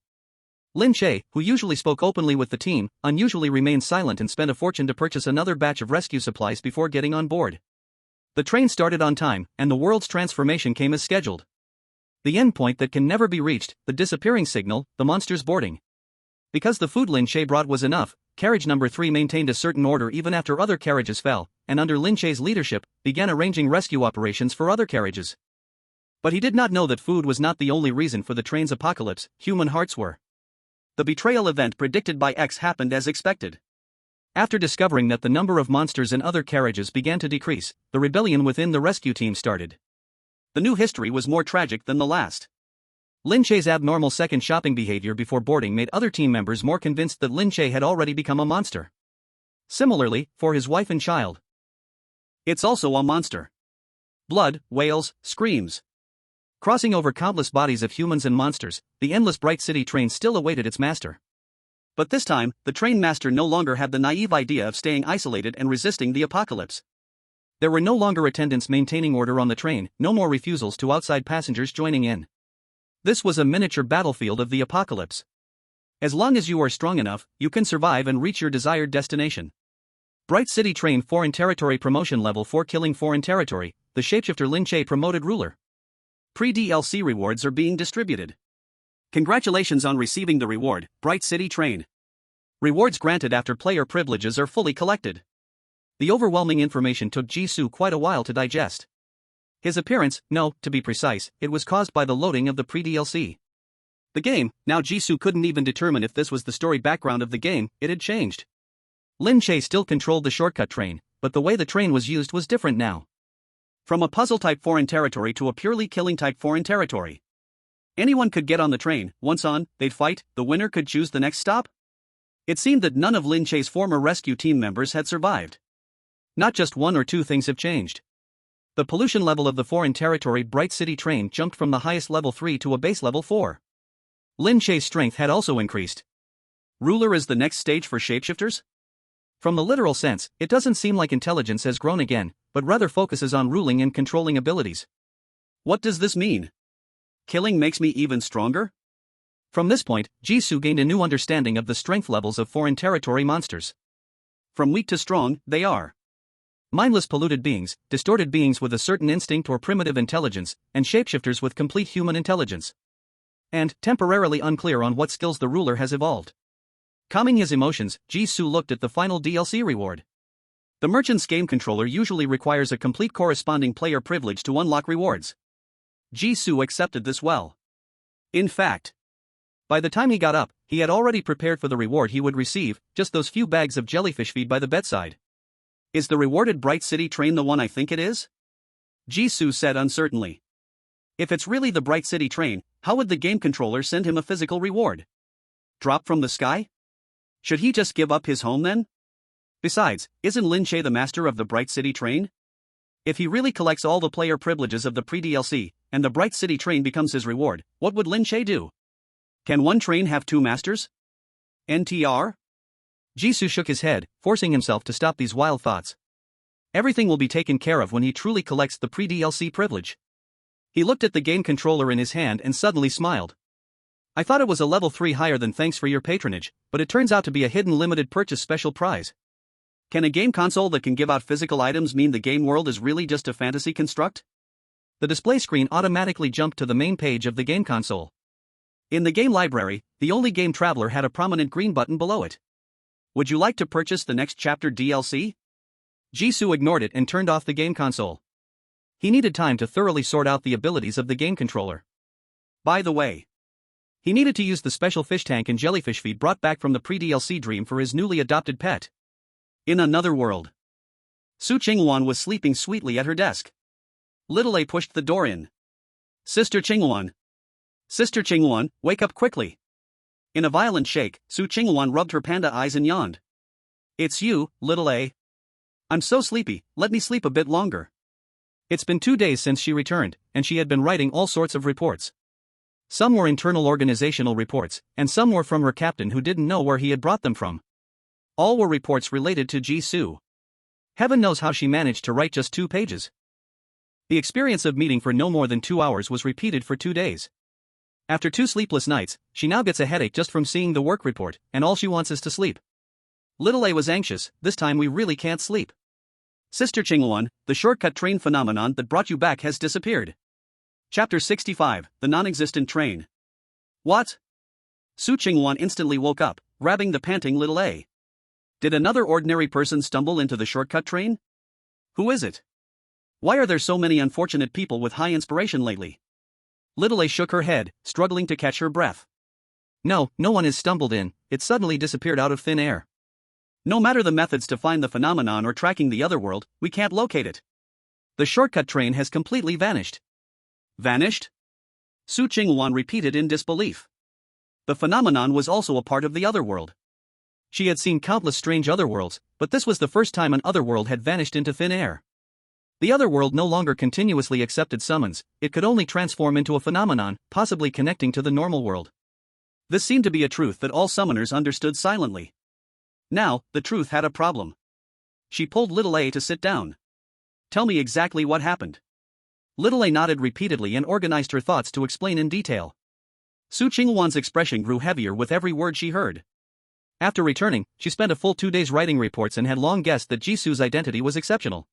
Lin Che, who usually spoke openly with the team, unusually remained silent and spent a fortune to purchase another batch of rescue supplies before getting on board. The train started on time, and the world's transformation came as scheduled. The endpoint that can never be reached, the disappearing signal, the monsters boarding. Because the food Lin Che brought was enough, carriage number 3 maintained a certain order even after other carriages fell, and under Lin Che's leadership, began arranging rescue operations for other carriages. But he did not know that food was not the only reason for the train's apocalypse, human hearts were. The betrayal event predicted by X happened as expected. After discovering that the number of monsters in other carriages began to decrease, the rebellion within the rescue team started. The new history was more tragic than the last. Lin Che's abnormal second shopping behavior before boarding made other team members more convinced that Lin Che had already become a monster. Similarly, for his wife and child. It's also a monster. Blood, wails, screams. Crossing over countless bodies of humans and monsters, the endless Bright City train still awaited its master. But this time, the train master no longer had the naive idea of staying isolated and resisting the apocalypse. There were no longer attendants maintaining order on the train, no more refusals to outside passengers joining in. This was a miniature battlefield of the apocalypse. As long as you are strong enough, you can survive and reach your desired destination. Bright City Train Foreign Territory Promotion Level 4 Killing Foreign Territory, the shapeshifter Lin Che promoted ruler. Pre-DLC rewards are being distributed. Congratulations on receiving the reward, Bright City Train. Rewards granted after player privileges are fully collected. The overwhelming information took Jisoo quite a while to digest. His appearance, no, to be precise, it was caused by the loading of the pre-DLC. The game, now Jisoo couldn't even determine if this was the story background of the game, it had changed. Lin Che still controlled the shortcut train, but the way the train was used was different now. From a puzzle-type foreign territory to a purely killing-type foreign territory. Anyone could get on the train, once on, they'd fight, the winner could choose the next stop? It seemed that none of Lin Che's former rescue team members had survived. Not just one or two things have changed. The pollution level of the foreign territory Bright City Train jumped from the highest level 3 to a base level 4. Lin Che's strength had also increased. Ruler is the next stage for shapeshifters? From the literal sense, it doesn't seem like intelligence has grown again, but rather focuses on ruling and controlling abilities. What does this mean? Killing makes me even stronger? From this point, Jisoo gained a new understanding of the strength levels of foreign territory monsters. From weak to strong, they are mindless polluted beings, distorted beings with a certain instinct or primitive intelligence, and shapeshifters with complete human intelligence. And, temporarily unclear on what skills the ruler has evolved. Calming his emotions, Jisoo looked at the final DLC reward. The merchant's game controller usually requires a complete corresponding player privilege to unlock rewards. Jisoo accepted this well. In fact, by the time he got up, he had already prepared for the reward he would receive, just those few bags of jellyfish feed by the bedside. Is the rewarded Bright City Train the one I think it is? Jisoo said uncertainly. If it's really the Bright City Train, how would the game controller send him a physical reward? Drop from the sky? Should he just give up his home then? Besides, isn't Lin Che the master of the Bright City Train? If he really collects all the player privileges of the pre-DLC, and the Bright City Train becomes his reward, what would Lin Che do? Can one train have two masters? NTR? Jisoo shook his head, forcing himself to stop these wild thoughts. Everything will be taken care of when he truly collects the pre-DLC privilege. He looked at the game controller in his hand and suddenly smiled. I thought it was a level 3 higher than thanks for your patronage, but it turns out to be a hidden limited purchase special prize. Can a game console that can give out physical items mean the game world is really just a fantasy construct? The display screen automatically jumped to the main page of the game console. In the game library, the only game traveler had a prominent green button below it. Would you like to purchase the next chapter DLC? Jisoo ignored it and turned off the game console. He needed time to thoroughly sort out the abilities of the game controller. By the way, he needed to use the special fish tank and jellyfish feed brought back from the pre-DLC dream for his newly adopted pet. In another world, Su Qingwan was sleeping sweetly at her desk. Little A pushed the door in. Sister Qingwan. Sister Qingwan, wake up quickly. In a violent shake, Su Qingwan rubbed her panda eyes and yawned. It's you, Little A. I'm so sleepy, let me sleep a bit longer. It's been 2 days since she returned, and she had been writing all sorts of reports. Some were internal organizational reports, and some were from her captain who didn't know where he had brought them from. All were reports related to Jisoo. Heaven knows how she managed to write just 2 pages. The experience of meeting for no more than 2 hours was repeated for 2 days. After 2 sleepless nights, she now gets a headache just from seeing the work report, and all she wants is to sleep. Little A was anxious, this time we really can't sleep. Sister Qingwan, the shortcut train phenomenon that brought you back has disappeared. Chapter 65, The Non-Existent Train. What? Su Qingwan instantly woke up, grabbing the panting Little A. Did another ordinary person stumble into the shortcut train? Who is it? Why are there so many unfortunate people with high inspiration lately? Little A shook her head, struggling to catch her breath. No one has stumbled in, it suddenly disappeared out of thin air. No matter the methods to find the phenomenon or tracking the other world, we can't locate it. The shortcut train has completely vanished. Vanished? Su Qingwan repeated in disbelief. The phenomenon was also a part of the other world. She had seen countless strange otherworlds, but this was the first time an otherworld had vanished into thin air. The otherworld no longer continuously accepted summons, it could only transform into a phenomenon, possibly connecting to the normal world. This seemed to be a truth that all summoners understood silently. Now, the truth had a problem. She pulled Little A to sit down. Tell me exactly what happened. Little A nodded repeatedly and organized her thoughts to explain in detail. Su Qingwan's expression grew heavier with every word she heard. After returning, she spent a full 2 days writing reports and had long guessed that Jisu's identity was exceptional.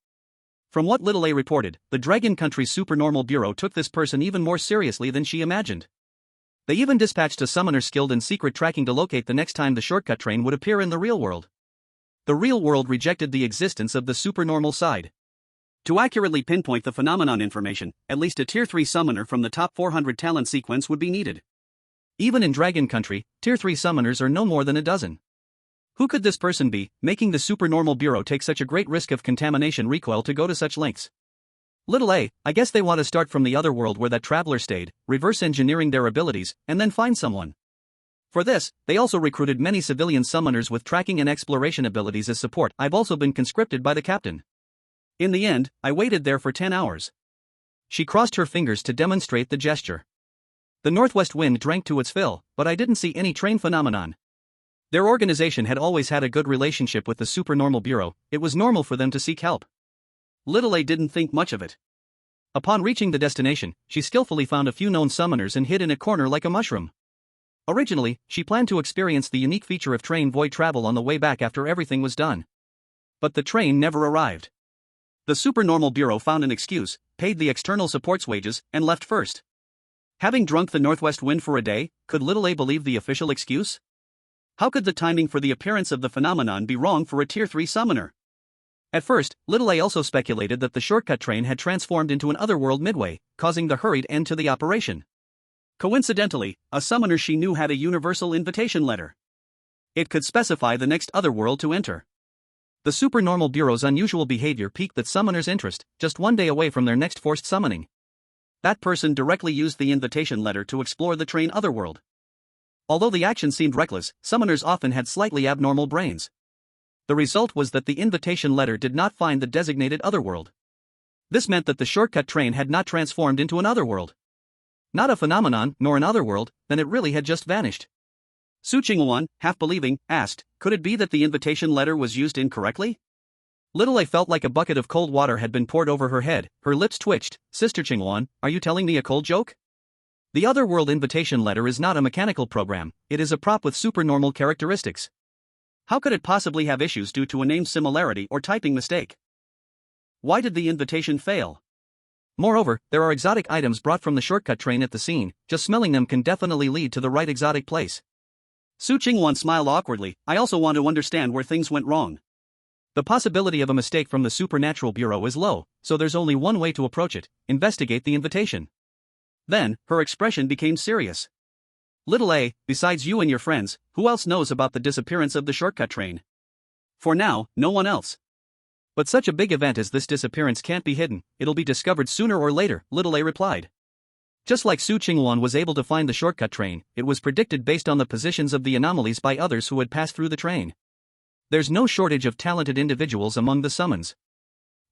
From what Little A reported, the Dragon Country's Supernormal Bureau took this person even more seriously than she imagined. They even dispatched a summoner skilled in secret tracking to locate the next time the shortcut train would appear in the real world. The real world rejected the existence of the supernormal side. To accurately pinpoint the phenomenon information, at least a Tier 3 summoner from the top 400 talent sequence would be needed. Even in Dragon Country, Tier 3 summoners are no more than a dozen. Who could this person be, making the Supernormal Bureau take such a great risk of contamination recoil to go to such lengths? Little A, I guess they want to start from the other world where that traveler stayed, reverse engineering their abilities, and then find someone. For this, they also recruited many civilian summoners with tracking and exploration abilities as support. I've also been conscripted by the captain. In the end, I waited there for 10 hours. She crossed her fingers to demonstrate the gesture. The northwest wind drank to its fill, but I didn't see any train phenomenon. Their organization had always had a good relationship with the Supernormal Bureau. It was normal for them to seek help. Little A didn't think much of it. Upon reaching the destination, she skillfully found a few known summoners and hid in a corner like a mushroom. Originally, she planned to experience the unique feature of train void travel on the way back after everything was done. But the train never arrived. The Supernormal Bureau found an excuse, paid the external support's wages, and left first. Having drunk the northwest wind for a day, could Little A believe the official excuse? How could the timing for the appearance of the phenomenon be wrong for a Tier 3 summoner? At first, Little A also speculated that the shortcut train had transformed into an otherworld midway, causing the hurried end to the operation. Coincidentally, a summoner she knew had a universal invitation letter. It could specify the next otherworld to enter. The Supernormal Bureau's unusual behavior piqued that summoner's interest, just 1 day away from their next forced summoning. That person directly used the invitation letter to explore the train otherworld. Although the action seemed reckless, summoners often had slightly abnormal brains. The result was that the invitation letter did not find the designated otherworld. This meant that the shortcut train had not transformed into an otherworld. Not a phenomenon, nor an otherworld, then it really had just vanished. Su Qingwan, half believing, asked, could it be that the invitation letter was used incorrectly? Little A felt like a bucket of cold water had been poured over her head. Her lips twitched. Sister Qingwan, are you telling me a cold joke? The otherworld invitation letter is not a mechanical program, it is a prop with supernormal characteristics. How could it possibly have issues due to a name similarity or typing mistake? Why did the invitation fail? Moreover, there are exotic items brought from the shortcut train at the scene, just smelling them can definitely lead to the right exotic place. Su Qingwan smiled awkwardly. I also want to understand where things went wrong. The possibility of a mistake from the Supernatural Bureau is low, so there's only one way to approach it: investigate the invitation. Then, her expression became serious. Little A, besides you and your friends, who else knows about the disappearance of the shortcut train? For now, no one else. But such a big event as this disappearance can't be hidden, it'll be discovered sooner or later, Little A replied. Just like Su Qingwan was able to find the shortcut train, it was predicted based on the positions of the anomalies by others who had passed through the train. There's no shortage of talented individuals among the summons.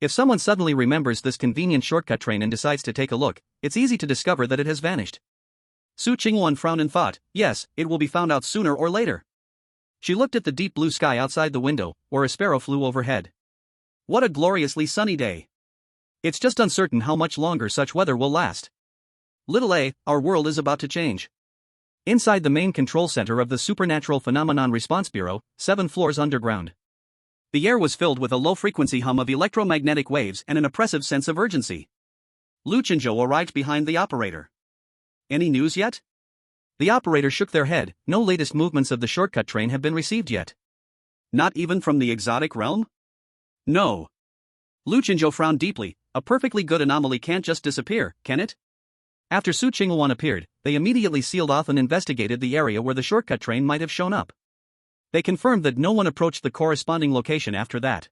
If someone suddenly remembers this convenient shortcut train and decides to take a look, it's easy to discover that it has vanished. Su Qingwan frowned and thought, yes, it will be found out sooner or later. She looked at the deep blue sky outside the window, where a sparrow flew overhead. What a gloriously sunny day. It's just uncertain how much longer such weather will last. Little A, our world is about to change. Inside the main control center of the Supernatural Phenomenon Response Bureau, 7 floors underground. The air was filled with a low-frequency hum of electromagnetic waves and an oppressive sense of urgency. Lu Chenzhou arrived behind the operator. Any news yet? The operator shook their head. No latest movements of the shortcut train have been received yet. Not even from the exotic realm? No. Lu Chenzhou frowned deeply. A perfectly good anomaly can't just disappear, can it? After Su Qingwan appeared, they immediately sealed off and investigated the area where the shortcut train might have shown up. They confirmed that no one approached the corresponding location after that.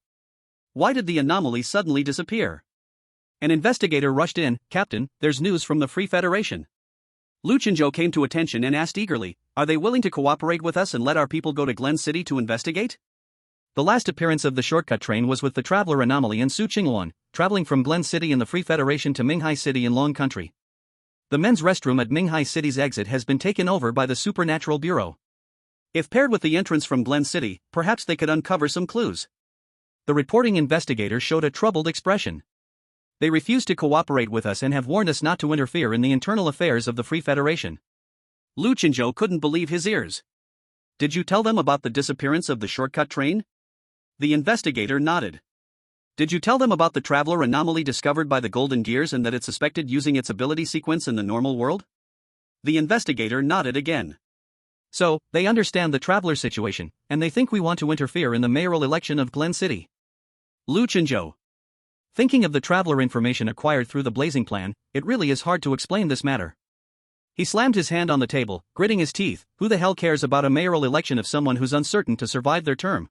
Why did the anomaly suddenly disappear? An investigator rushed in. Captain, there's news from the Free Federation. Lu Chenzhou came to attention and asked eagerly, are they willing to cooperate with us and let our people go to Glen City to investigate? The last appearance of the shortcut train was with the traveler anomaly and Su Qingwan, traveling from Glen City in the Free Federation to Minghai City in Long Country. The men's restroom at Minghai City's exit has been taken over by the Supernatural Bureau. If paired with the entrance from Glen City, perhaps they could uncover some clues. The reporting investigator showed a troubled expression. They refuse to cooperate with us and have warned us not to interfere in the internal affairs of the Free Federation. Lu Chinzhou couldn't believe his ears. Did you tell them about the disappearance of the shortcut train? The investigator nodded. Did you tell them about the traveler anomaly discovered by the Golden Gears and that it's suspected using its ability sequence in the normal world? The investigator nodded again. So, they understand the traveler situation, and they think we want to interfere in the mayoral election of Glen City. Lu Chinzhou. Thinking of the traveler information acquired through the Blazing Plan, it really is hard to explain this matter. He slammed his hand on the table, gritting his teeth. Who the hell cares about a mayoral election of someone who's uncertain to survive their term?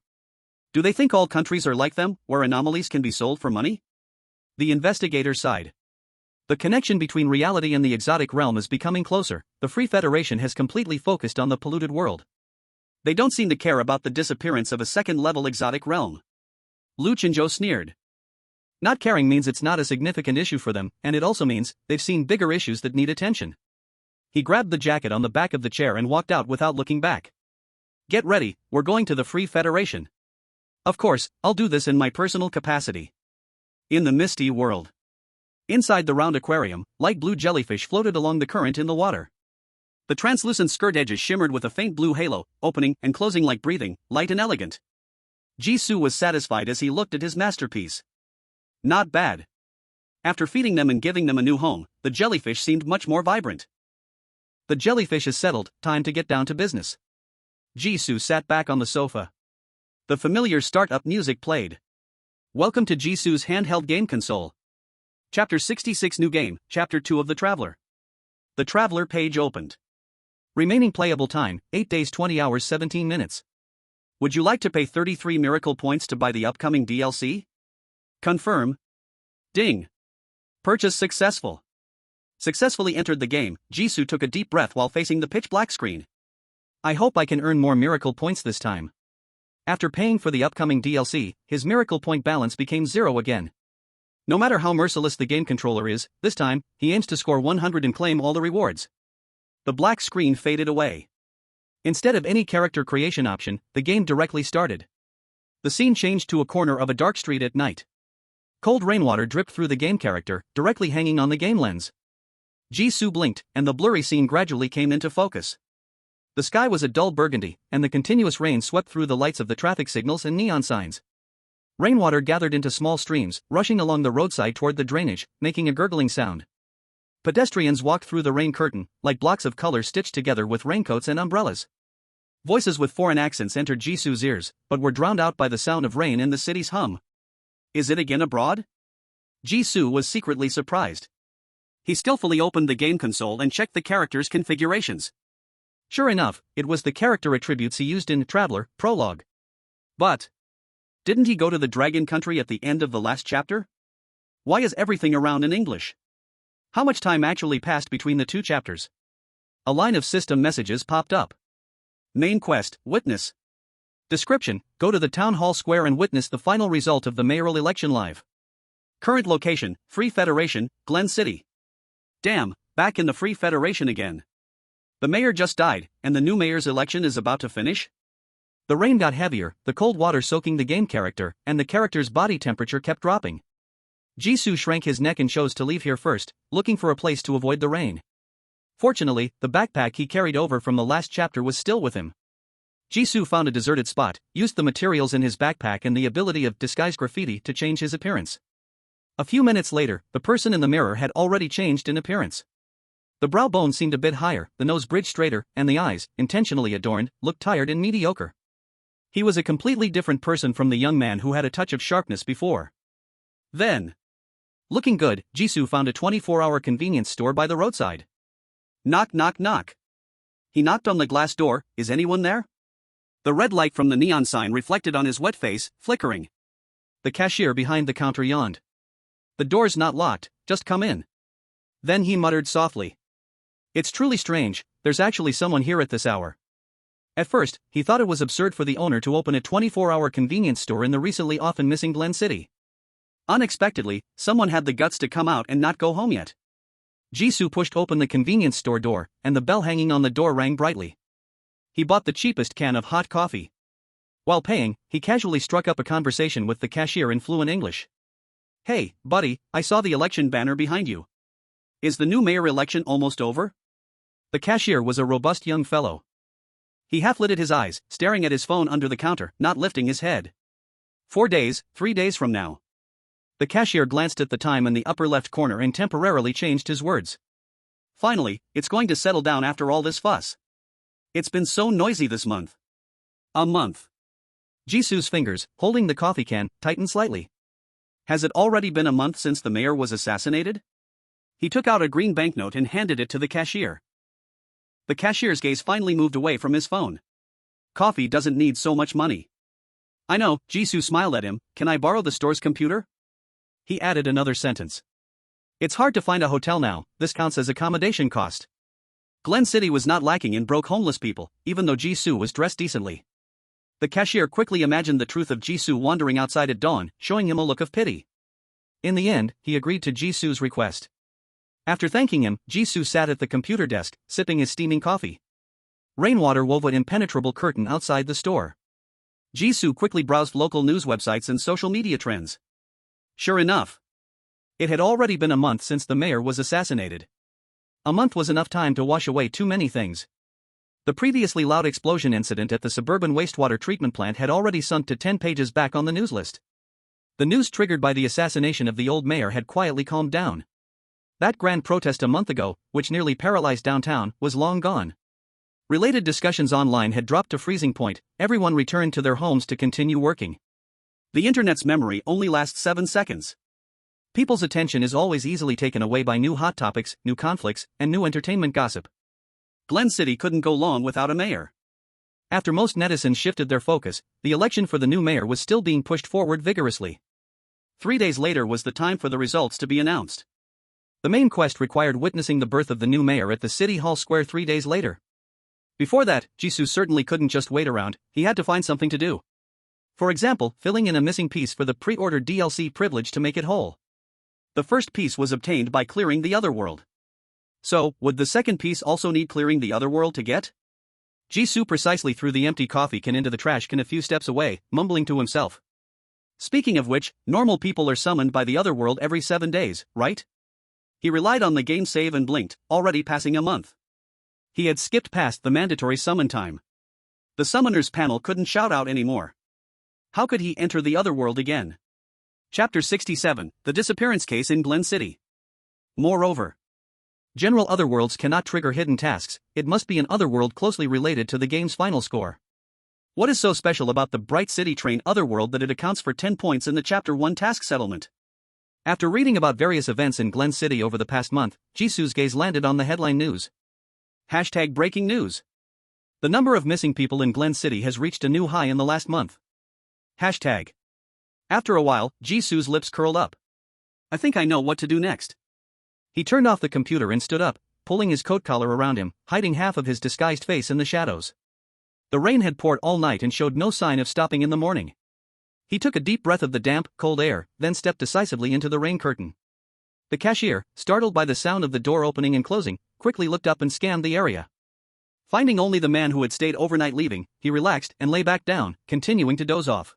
Do they think all countries are like them, where anomalies can be sold for money? The investigator sighed. The connection between reality and the exotic realm is becoming closer. The Free Federation has completely focused on the polluted world. They don't seem to care about the disappearance of a second-level exotic realm. Lu Chinzhou sneered. Not caring means it's not a significant issue for them, and it also means they've seen bigger issues that need attention. He grabbed the jacket on the back of the chair and walked out without looking back. Get ready, we're going to the Free Federation. Of course, I'll do this in my personal capacity. In the misty world. Inside the round aquarium, light blue jellyfish floated along the current in the water. The translucent skirt edges shimmered with a faint blue halo, opening and closing like breathing, light and elegant. Jisoo was satisfied as he looked at his masterpiece. Not bad. After feeding them and giving them a new home, the jellyfish seemed much more vibrant. The jellyfish is settled, time to get down to business. Jisoo sat back on the sofa. The familiar start-up music played. Welcome to Jisoo's handheld game console. Chapter 66 New Game, Chapter 2 of The Traveler. The Traveler page opened. Remaining playable time, 8 days 20 hours 17 minutes. Would you like to pay 33 miracle points to buy the upcoming DLC? Confirm. Ding. Purchase successful. Successfully entered the game, Jisoo took a deep breath while facing the pitch-black screen. I hope I can earn more miracle points this time. After paying for the upcoming DLC, his miracle point balance became 0 again. No matter how merciless the game controller is, this time, he aims to score 100 and claim all the rewards. The black screen faded away. Instead of any character creation option, the game directly started. The scene changed to a corner of a dark street at night. Cold rainwater dripped through the game character, directly hanging on the game lens. Jisoo blinked, and the blurry scene gradually came into focus. The sky was a dull burgundy, and the continuous rain swept through the lights of the traffic signals and neon signs. Rainwater gathered into small streams, rushing along the roadside toward the drainage, making a gurgling sound. Pedestrians walked through the rain curtain, like blocks of color stitched together with raincoats and umbrellas. Voices with foreign accents entered Jisoo's ears, but were drowned out by the sound of rain and the city's hum. Is it again abroad? Jisoo was secretly surprised. He skillfully opened the game console and checked the character's configurations. Sure enough, it was the character attributes he used in Traveler Prologue. But didn't he go to the Dragon Country at the end of the last chapter? Why is everything around in English? How much time actually passed between the two chapters? A line of system messages popped up. Main quest, witness. Description: go to the town hall square and witness the final result of the mayoral election live. Current location, Free Federation, Glen City. Damn, back in the Free Federation again. The mayor just died, and the new mayor's election is about to finish? The rain got heavier, the cold water soaking the game character, and the character's body temperature kept dropping. Jisoo shrank his neck and chose to leave here first, looking for a place to avoid the rain. Fortunately, the backpack he carried over from the last chapter was still with him. Jisoo found a deserted spot, used the materials in his backpack and the ability of disguise graffiti to change his appearance. A few minutes later, the person in the mirror had already changed in appearance. The brow bone seemed a bit higher, the nose bridged straighter, and the eyes, intentionally adorned, looked tired and mediocre. He was a completely different person from the young man who had a touch of sharpness before. Then, looking good, Jisoo found a 24-hour convenience store by the roadside. Knock knock knock. He knocked on the glass door. Is anyone there? The red light from the neon sign reflected on his wet face, flickering. The cashier behind the counter yawned. The door's not locked, just come in. Then he muttered softly. It's truly strange, there's actually someone here at this hour. At first, he thought it was absurd for the owner to open a 24-hour convenience store in the recently often missing Glen City. Unexpectedly, someone had the guts to come out and not go home yet. Jisoo pushed open the convenience store door, and the bell hanging on the door rang brightly. He bought the cheapest can of hot coffee. While paying, he casually struck up a conversation with the cashier in fluent English. Hey, buddy, I saw the election banner behind you. Is the new mayor election almost over? The cashier was a robust young fellow. He half-lidded his eyes, staring at his phone under the counter, not lifting his head. 4 days, 3 days from now. The cashier glanced at the time in the upper left corner and temporarily changed his words. Finally, it's going to settle down after all this fuss. It's been so noisy this month. A month. Jisoo's fingers, holding the coffee can, tightened slightly. Has it already been a month since the mayor was assassinated? He took out a green banknote and handed it to the cashier. The cashier's gaze finally moved away from his phone. Coffee doesn't need so much money. I know, Jisoo smiled at him. Can I borrow the store's computer? He added another sentence. It's hard to find a hotel now, this counts as accommodation cost. Glen City was not lacking in broke homeless people, even though Jisoo was dressed decently. The cashier quickly imagined the truth of Jisoo wandering outside at dawn, showing him a look of pity. In the end, he agreed to Jisoo's request. After thanking him, Jisoo sat at the computer desk, sipping his steaming coffee. Rainwater wove an impenetrable curtain outside the store. Jisoo quickly browsed local news websites and social media trends. Sure enough, it had already been a month since the mayor was assassinated. A month was enough time to wash away too many things. The previously loud explosion incident at the suburban wastewater treatment plant had already sunk to 10 pages back on the news list. The news triggered by the assassination of the old mayor had quietly calmed down. That grand protest a month ago, which nearly paralyzed downtown, was long gone. Related discussions online had dropped to freezing point, everyone returned to their homes to continue working. The internet's memory only lasts 7 seconds. People's attention is always easily taken away by new hot topics, new conflicts, and new entertainment gossip. Glen City couldn't go long without a mayor. After most netizens shifted their focus, the election for the new mayor was still being pushed forward vigorously. 3 days later was the time for the results to be announced. The main quest required witnessing the birth of the new mayor at the City Hall Square 3 days later. Before that, Jisoo certainly couldn't just wait around, he had to find something to do. For example, filling in a missing piece for the pre-ordered DLC privilege to make it whole. The first piece was obtained by clearing the Otherworld. So, would the second piece also need clearing the Otherworld to get? Jisoo precisely threw the empty coffee can into the trash can a few steps away, mumbling to himself. Speaking of which, normal people are summoned by the Otherworld every 7 days, right? He relied on the game save and blinked, already passing a month. He had skipped past the mandatory summon time. The summoners panel couldn't shout out anymore. How could he enter the Otherworld again? Chapter 67, The Disappearance Case in Glen City. Moreover, general Otherworlds cannot trigger hidden tasks, it must be an Otherworld closely related to the game's final score. What is so special about the Bright City Train Otherworld that it accounts for 10 points in the Chapter 1 task settlement? After reading about various events in Glen City over the past month, Jisoo's gaze landed on the headline news. Hashtag breaking news. The number of missing people in Glen City has reached a new high in the last month. Hashtag. After a while, Jisoo's lips curled up. I think I know what to do next. He turned off the computer and stood up, pulling his coat collar around him, hiding half of his disguised face in the shadows. The rain had poured all night and showed no sign of stopping in the morning. He took a deep breath of the damp, cold air, then stepped decisively into the rain curtain. The cashier, startled by the sound of the door opening and closing, quickly looked up and scanned the area. Finding only the man who had stayed overnight leaving, he relaxed and lay back down, continuing to doze off.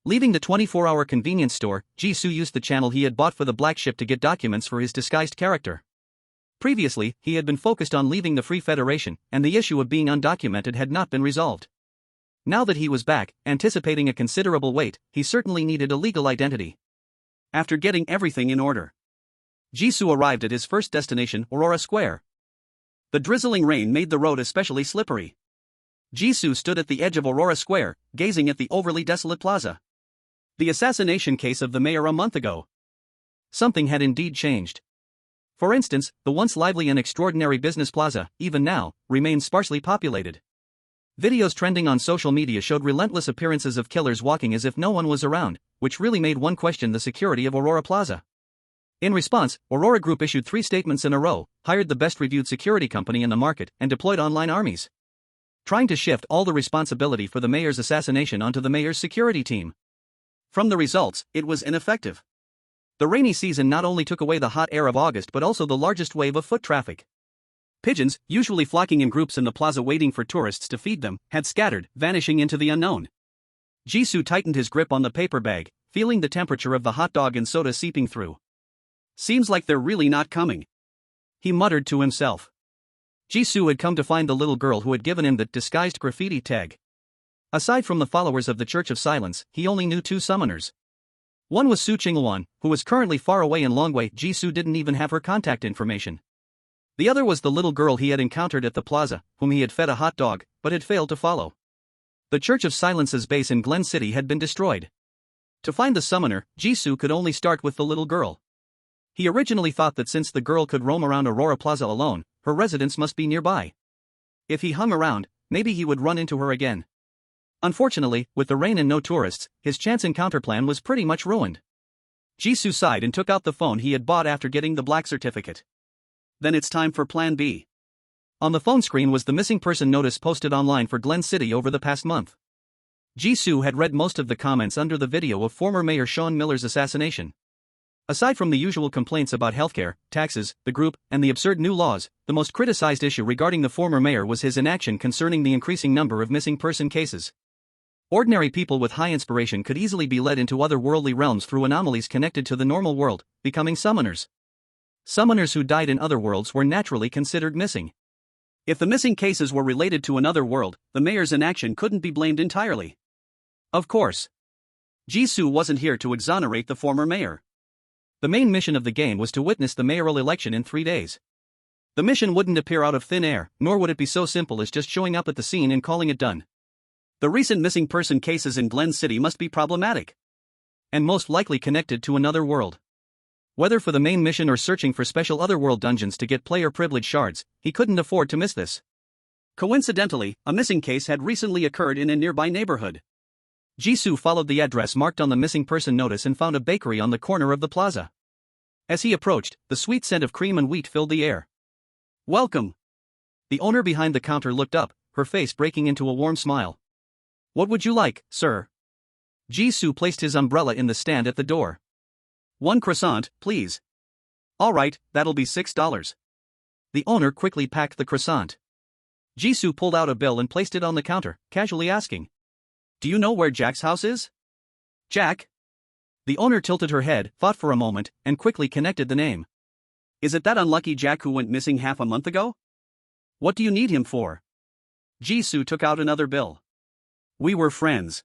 Leaving the 24-hour convenience store, Jisoo used the channel he had bought for the Black Ship to get documents for his disguised character. Previously, he had been focused on leaving the Free Federation, and the issue of being undocumented had not been resolved. Now that he was back, anticipating a considerable wait, he certainly needed a legal identity. After getting everything in order, Jisoo arrived at his first destination, Aurora Square. The drizzling rain made the road especially slippery. Jisoo stood at the edge of Aurora Square, gazing at the overly desolate plaza. The assassination case of the mayor a month ago. Something had indeed changed. For instance, the once lively and extraordinary business plaza, even now, remains sparsely populated. Videos trending on social media showed relentless appearances of killers walking as if no one was around, which really made one question the security of Aurora Plaza. In response, Aurora Group issued 3 statements in a row, hired the best-reviewed security company in the market, and deployed online armies, trying to shift all the responsibility for the mayor's assassination onto the mayor's security team. From the results, it was ineffective. The rainy season not only took away the hot air of August but also the largest wave of foot traffic. Pigeons, usually flocking in groups in the plaza waiting for tourists to feed them, had scattered, vanishing into the unknown. Jisoo tightened his grip on the paper bag, feeling the temperature of the hot dog and soda seeping through. Seems like they're really not coming, he muttered to himself. Jisoo had come to find the little girl who had given him the disguised graffiti tag. Aside from the followers of the Church of Silence, he only knew two summoners. One was Su Chingwon, who was currently far away in Longwei. Jisoo didn't even have her contact information. The other was the little girl he had encountered at the plaza, whom he had fed a hot dog, but had failed to follow. The Church of Silence's base in Glen City had been destroyed. To find the summoner, Jisoo could only start with the little girl. He originally thought that since the girl could roam around Aurora Plaza alone, her residence must be nearby. If he hung around, maybe he would run into her again. Unfortunately, with the rain and no tourists, his chance encounter plan was pretty much ruined. Jisoo sighed and took out the phone he had bought after getting the black certificate. Then it's time for Plan B. On the phone screen was the missing person notice posted online for Glen City over the past month. Jisoo had read most of the comments under the video of former Mayor Sean Miller's assassination. Aside from the usual complaints about healthcare, taxes, the group, and the absurd new laws, the most criticized issue regarding the former mayor was his inaction concerning the increasing number of missing person cases. Ordinary people with high inspiration could easily be led into otherworldly realms through anomalies connected to the normal world, becoming summoners. Summoners who died in other worlds were naturally considered missing. If the missing cases were related to another world, the mayor's inaction couldn't be blamed entirely. Of course. Jisoo wasn't here to exonerate the former mayor. The main mission of the game was to witness the mayoral election in 3 days. The mission wouldn't appear out of thin air, nor would it be so simple as just showing up at the scene and calling it done. The recent missing person cases in Glen City must be problematic. And most likely connected to another world. Whether for the main mission or searching for special otherworld dungeons to get player privilege shards, he couldn't afford to miss this. Coincidentally, a missing case had recently occurred in a nearby neighborhood. Jisoo followed the address marked on the missing person notice and found a bakery on the corner of the plaza. As he approached, the sweet scent of cream and wheat filled the air. "Welcome." The owner behind the counter looked up, her face breaking into a warm smile. "What would you like, sir?" Jisoo placed his umbrella in the stand at the door. "One croissant, please." "All right, that'll be $6. The owner quickly packed the croissant. Jisoo pulled out a bill and placed it on the counter, casually asking, "Do you know where Jack's house is?" "Jack?" The owner tilted her head, thought for a moment, and quickly connected the name. "Is it that unlucky Jack who went missing half a month ago?" "What do you need him for?" Jisoo took out another bill. "We were friends.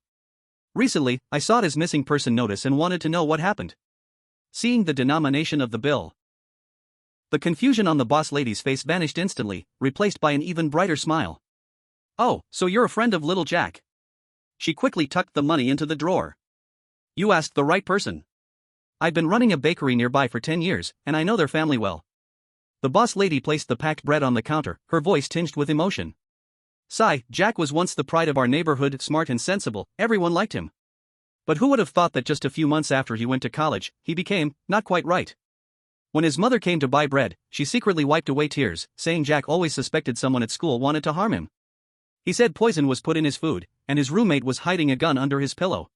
Recently, I saw his missing person notice and wanted to know what happened." Seeing the denomination of the bill, the confusion on the boss lady's face vanished instantly, replaced by an even brighter smile. "Oh, so you're a friend of little Jack." She quickly tucked the money into the drawer. "You asked the right person. I've been running a bakery nearby for 10 years, and I know their family well." The boss lady placed the packed bread on the counter, her voice tinged with emotion. "Sigh, Jack was once the pride of our neighborhood, smart and sensible, everyone liked him. But who would have thought that just a few months after he went to college, he became, not quite right." When his mother came to buy bread, she secretly wiped away tears, saying Jack always suspected someone at school wanted to harm him. He said poison was put in his food, and his roommate was hiding a gun under his pillow.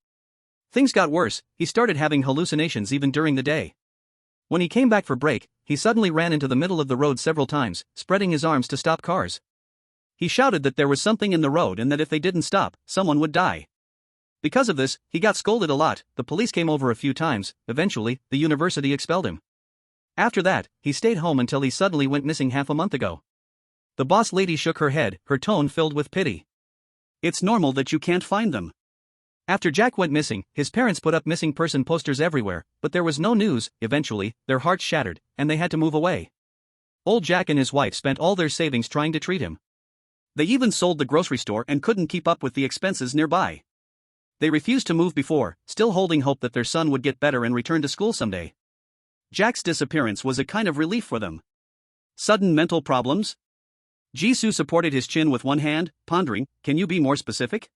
Things got worse, he started having hallucinations even during the day. When he came back for break, he suddenly ran into the middle of the road several times, spreading his arms to stop cars. He shouted that there was something in the road and that if they didn't stop, someone would die. Because of this, he got scolded a lot, the police came over a few times, eventually, the university expelled him. After that, he stayed home until he suddenly went missing half a month ago. The boss lady shook her head, her tone filled with pity. "It's normal that you can't find them. After Jack went missing, his parents put up missing person posters everywhere, but there was no news. Eventually, their hearts shattered, and they had to move away. Old Jack and his wife spent all their savings trying to treat him. They even sold the grocery store and couldn't keep up with the expenses nearby. They refused to move before, still holding hope that their son would get better and return to school someday. Jack's disappearance was a kind of relief for them." "Sudden mental problems?" Jisoo supported his chin with one hand, pondering, "Can you be more specific?"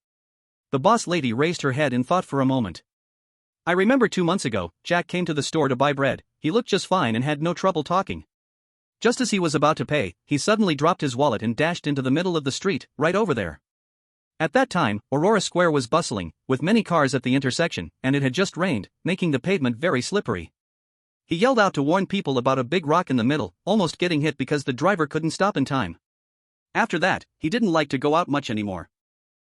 The boss lady raised her head and thought for a moment. "I remember 2 months ago, Jack came to the store to buy bread. He looked just fine and had no trouble talking. Just as he was about to pay, he suddenly dropped his wallet and dashed into the middle of the street, right over there. At that time, Aurora Square was bustling, with many cars at the intersection, and it had just rained, making the pavement very slippery. He yelled out to warn people about a big rock in the middle, almost getting hit because the driver couldn't stop in time. After that, he didn't like to go out much anymore."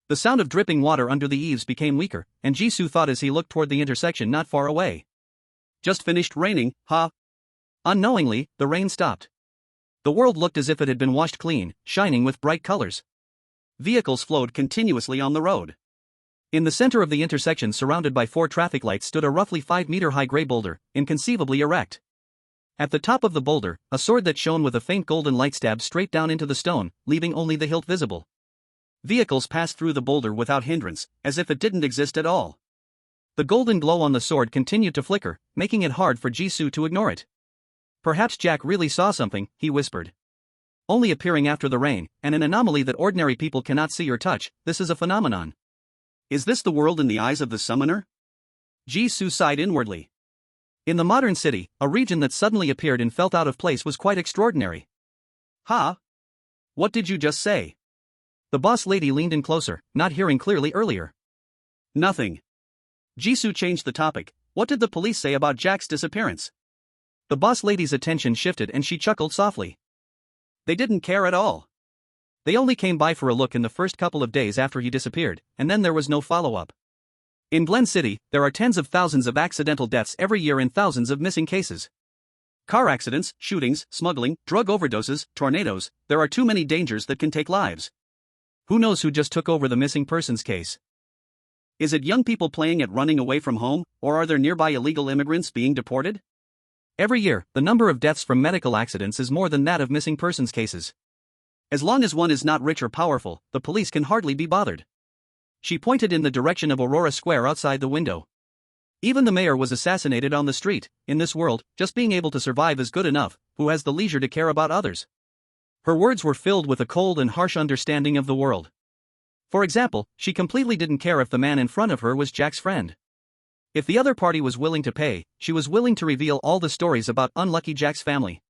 The sound of dripping water under the eaves became weaker, and Jisoo thought as he looked toward the intersection not far away. "Just finished raining, huh?" Unknowingly, the rain stopped. The world looked as if it had been washed clean, shining with bright colors. Vehicles flowed continuously on the road. In the center of the intersection, surrounded by 4 traffic lights, stood a roughly 5-meter-high gray boulder, inconceivably erect. At the top of the boulder, a sword that shone with a faint golden light stabbed straight down into the stone, leaving only the hilt visible. Vehicles passed through the boulder without hindrance, as if it didn't exist at all. The golden glow on the sword continued to flicker, making it hard for Jisoo to ignore it. Perhaps Jack really saw something, he whispered. Only appearing after the rain, and an anomaly that ordinary people cannot see or touch, this is a phenomenon. Is this the world in the eyes of the summoner? Jisoo sighed inwardly. In the modern city, a region that suddenly appeared and felt out of place was quite extraordinary. Huh? What did you just say? The boss lady leaned in closer, not hearing clearly earlier. Nothing. Jisoo changed the topic. What did the police say about Jack's disappearance? The boss lady's attention shifted and she chuckled softly. They didn't care at all. They only came by for a look in the first couple of days after he disappeared, and then there was no follow-up. In Glen City, there are tens of thousands of accidental deaths every year and thousands of missing cases. Car accidents, shootings, smuggling, drug overdoses, tornadoes, there are too many dangers that can take lives. Who knows who just took over the missing persons case? Is it young people playing at running away from home, or are there nearby illegal immigrants being deported? Every year, the number of deaths from medical accidents is more than that of missing persons cases. As long as one is not rich or powerful, the police can hardly be bothered. She pointed in the direction of Aurora Square outside the window. Even the mayor was assassinated on the street. In this world, just being able to survive is good enough. Who has the leisure to care about others? Her words were filled with a cold and harsh understanding of the world. For example, she completely didn't care if the man in front of her was Jack's friend. If the other party was willing to pay, she was willing to reveal all the stories about unlucky Jack's family.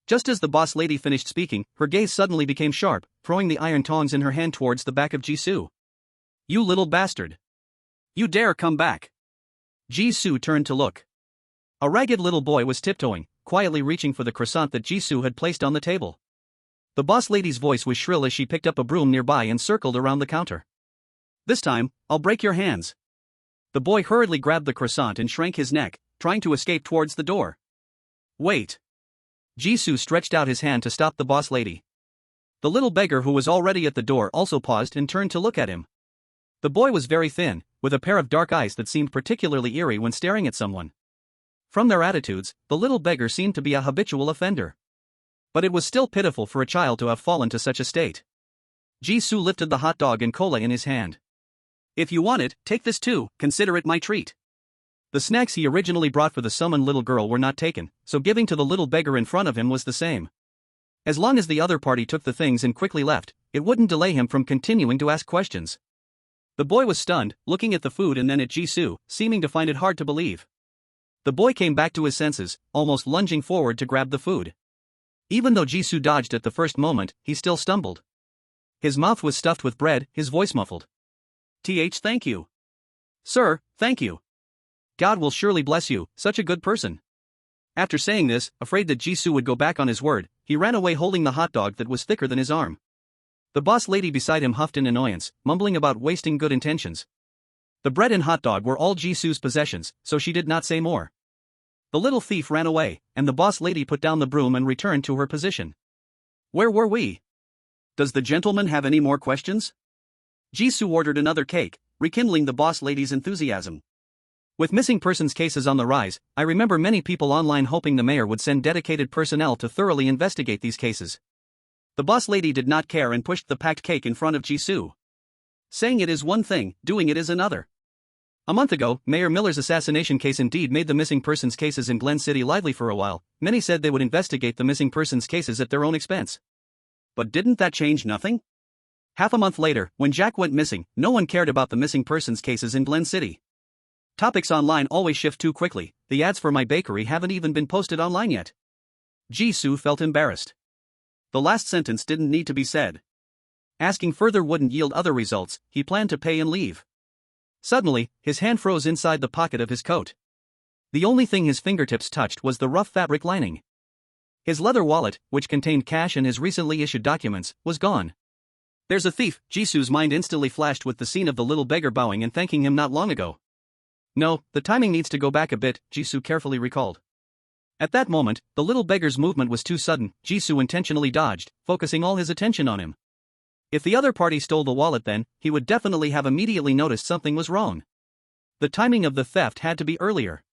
Just as the boss lady finished speaking, her gaze suddenly became sharp, throwing the iron tongs in her hand towards the back of Jisoo. You little bastard. You dare come back. Jisoo turned to look. A ragged little boy was tiptoeing, quietly reaching for the croissant that Jisoo had placed on the table. The boss lady's voice was shrill as she picked up a broom nearby and circled around the counter. This time, I'll break your hands. The boy hurriedly grabbed the croissant and shrank his neck, trying to escape towards the door. Wait. Jisoo stretched out his hand to stop the boss lady. The little beggar who was already at the door also paused and turned to look at him. The boy was very thin, with a pair of dark eyes that seemed particularly eerie when staring at someone. From their attitudes, the little beggar seemed to be a habitual offender. But it was still pitiful for a child to have fallen to such a state. Jisoo lifted the hot dog and cola in his hand. If you want it, take this too, consider it my treat. The snacks he originally brought for the summoned little girl were not taken, so giving to the little beggar in front of him was the same. As long as the other party took the things and quickly left, it wouldn't delay him from continuing to ask questions. The boy was stunned, looking at the food and then at Jisoo, seeming to find it hard to believe. The boy came back to his senses, almost lunging forward to grab the food. Even though Jisoo dodged at the first moment, he still stumbled. His mouth was stuffed with bread, his voice muffled. Thank you. Sir, thank you. God will surely bless you, such a good person. After saying this, afraid that Jisoo would go back on his word, he ran away holding the hot dog that was thicker than his arm. The boss lady beside him huffed in annoyance, mumbling about wasting good intentions. The bread and hot dog were all Jisoo's possessions, so she did not say more. The little thief ran away, and the boss lady put down the broom and returned to her position. Where were we? Does the gentleman have any more questions? Jisoo ordered another cake, rekindling the boss lady's enthusiasm. With missing persons cases on the rise, I remember many people online hoping the mayor would send dedicated personnel to thoroughly investigate these cases. The boss lady did not care and pushed the packed cake in front of Jisoo. Saying it is one thing, doing it is another. A month ago, Mayor Miller's assassination case indeed made the missing persons cases in Glen City lively for a while. Many said they would investigate the missing persons cases at their own expense. But didn't that change nothing? Half a month later, when Jack went missing, no one cared about the missing persons cases in Glen City. Topics online always shift too quickly. The ads for my bakery haven't even been posted online yet. Jisoo felt embarrassed. The last sentence didn't need to be said. Asking further wouldn't yield other results. He planned to pay and leave. Suddenly, his hand froze inside the pocket of his coat. The only thing his fingertips touched was the rough fabric lining. His leather wallet, which contained cash and his recently issued documents, was gone. There's a thief. Jisoo's mind instantly flashed with the scene of the little beggar bowing and thanking him not long ago. No, the timing needs to go back a bit, Jisoo carefully recalled. At that moment, the little beggar's movement was too sudden. Jisoo intentionally dodged, focusing all his attention on him. If the other party stole the wallet, then he would definitely have immediately noticed something was wrong. The timing of the theft had to be earlier.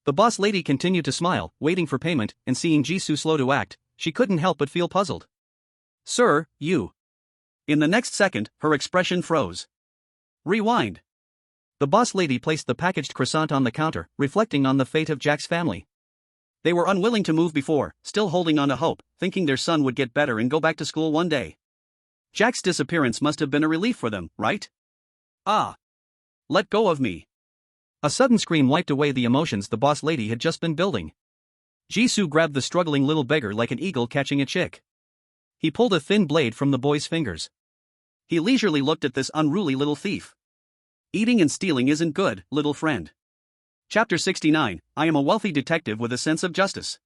The boss lady continued to smile, waiting for payment, and seeing Jisoo slow to act, she couldn't help but feel puzzled. "Sir, you..." In the next second, her expression froze. Rewind. The boss lady placed the packaged croissant on the counter, reflecting on the fate of Jack's family. They were unwilling to move before, still holding on to hope, thinking their son would get better and go back to school one day. Jack's disappearance must have been a relief for them, right? "Ah. Let go of me." A sudden scream wiped away the emotions the boss lady had just been building. Jisoo grabbed the struggling little beggar like an eagle catching a chick. He pulled a thin blade from the boy's fingers. He leisurely looked at this unruly little thief. "Eating and stealing isn't good, little friend." Chapter 69, I am a wealthy detective with a sense of justice.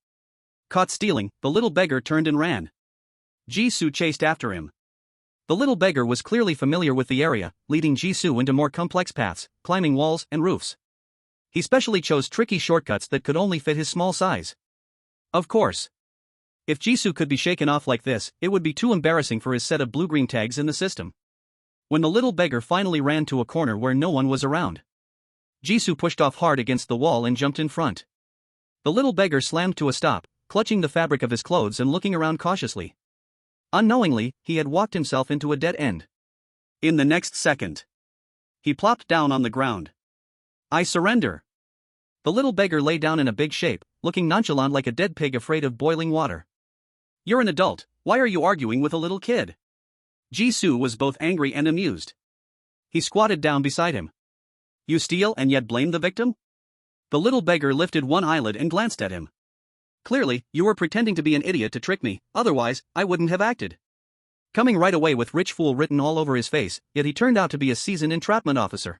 Caught stealing, the little beggar turned and ran. Jisoo chased after him. The little beggar was clearly familiar with the area, leading Jisoo into more complex paths, climbing walls and roofs. He specially chose tricky shortcuts that could only fit his small size. Of course. If Jisoo could be shaken off like this, it would be too embarrassing for his set of blue-green tags in the system. When the little beggar finally ran to a corner where no one was around, Jisoo pushed off hard against the wall and jumped in front. The little beggar slammed to a stop, clutching the fabric of his clothes and looking around cautiously. Unknowingly, he had walked himself into a dead end. In the next second, he plopped down on the ground. "I surrender." The little beggar lay down in a big shape, looking nonchalant like a dead pig afraid of boiling water. "You're an adult, why are you arguing with a little kid?" Jisoo was both angry and amused. He squatted down beside him. "You steal and yet blame the victim?" The little beggar lifted one eyelid and glanced at him. "Clearly, you were pretending to be an idiot to trick me, otherwise, I wouldn't have acted." Coming right away with "rich fool" written all over his face, yet he turned out to be a seasoned entrapment officer.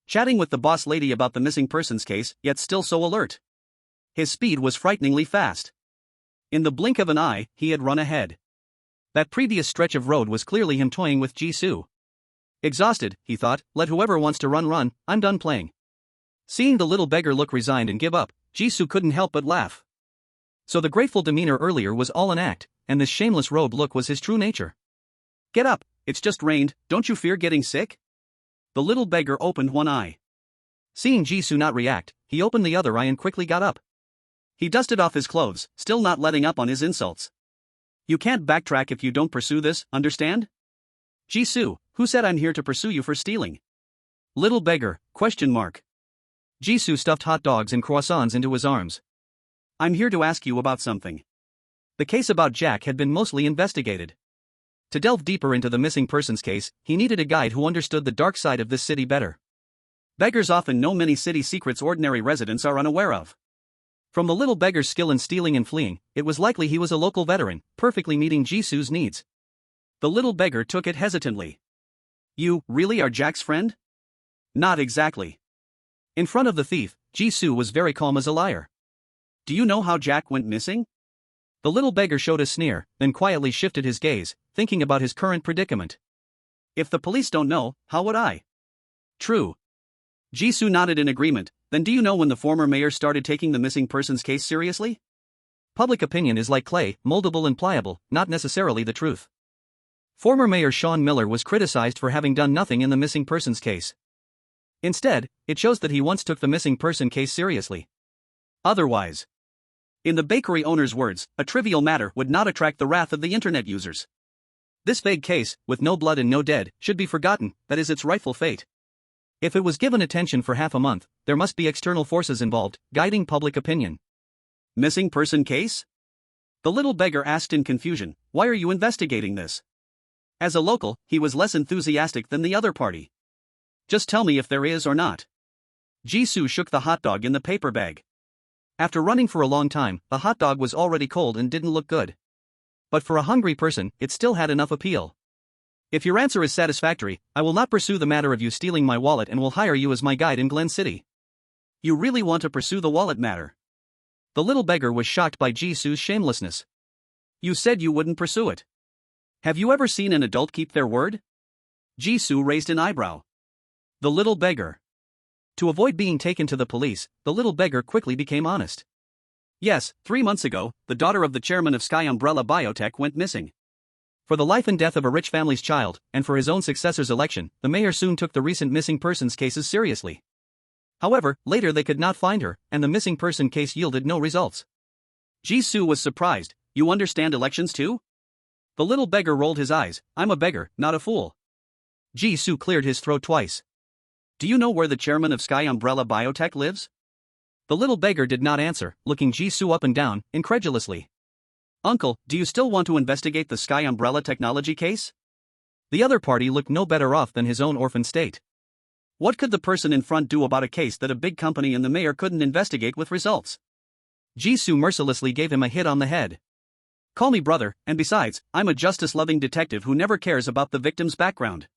Chatting with the boss lady about the missing persons case, yet still so alert. His speed was frighteningly fast. In the blink of an eye, he had run ahead. That previous stretch of road was clearly him toying with Jisoo. Exhausted, he thought, let whoever wants to run, I'm done playing. Seeing the little beggar look resigned and give up, Jisoo couldn't help but laugh. So the grateful demeanor earlier was all an act, and this shameless rogue look was his true nature. "Get up, it's just rained, don't you fear getting sick?" The little beggar opened one eye. Seeing Jisoo not react, he opened the other eye and quickly got up. He dusted off his clothes, still not letting up on his insults. "You can't backtrack if you don't pursue this, understand?" "Jisoo, who said I'm here to pursue you for stealing?" "Little beggar, ? Jisoo stuffed hot dogs and croissants into his arms. "I'm here to ask you about something." The case about Jack had been mostly investigated. To delve deeper into the missing persons case, he needed a guide who understood the dark side of this city better. Beggars often know many city secrets ordinary residents are unaware of. From the little beggar's skill in stealing and fleeing, it was likely he was a local veteran, perfectly meeting Jisoo's needs. The little beggar took it hesitantly. "You really are Jack's friend?" "Not exactly." In front of the thief, Jisoo was very calm as a liar. "Do you know how Jack went missing?" The little beggar showed a sneer, then quietly shifted his gaze, thinking about his current predicament. "If the police don't know, how would I?" "True." Jisoo nodded in agreement. "Then do you know when the former mayor started taking the missing persons case seriously?" Public opinion is like clay, moldable and pliable, not necessarily the truth. Former Mayor Sean Miller was criticized for having done nothing in the missing persons case. Instead, it shows that he once took the missing person case seriously. Otherwise, in the bakery owner's words, a trivial matter would not attract the wrath of the internet users. This vague case, with no blood and no dead, should be forgotten, that is its rightful fate. If it was given attention for half a month, there must be external forces involved, guiding public opinion. "Missing person case?" The little beggar asked in confusion, "Why are you investigating this?" As a local, he was less enthusiastic than the other party. "Just tell me if there is or not." Jisoo shook the hot dog in the paper bag. After running for a long time, the hot dog was already cold and didn't look good. But for a hungry person, it still had enough appeal. "If your answer is satisfactory, I will not pursue the matter of you stealing my wallet and will hire you as my guide in Glen City." "You really want to pursue the wallet matter?" The little beggar was shocked by Jisoo's shamelessness. "You said you wouldn't pursue it. Have you ever seen an adult keep their word?" Jisoo raised an eyebrow. The little beggar. To avoid being taken to the police, the little beggar quickly became honest. Yes, 3 months ago, the daughter of the chairman of Sky Umbrella Biotech went missing. For the life and death of a rich family's child, and for his own successor's election, the mayor soon took the recent missing persons cases seriously. However, later they could not find her, and the missing person case yielded no results. Jisoo was surprised. You understand elections too? The little beggar rolled his eyes. I'm a beggar, not a fool. Jisoo cleared his throat twice. Do you know where the chairman of Sky Umbrella Biotech lives? The little beggar did not answer, looking Jisoo up and down, incredulously. Uncle, do you still want to investigate the Sky Umbrella technology case? The other party looked no better off than his own orphan state. What could the person in front do about a case that a big company and the mayor couldn't investigate with results? Jisoo mercilessly gave him a hit on the head. Call me brother, and besides, I'm a justice-loving detective who never cares about the victim's background.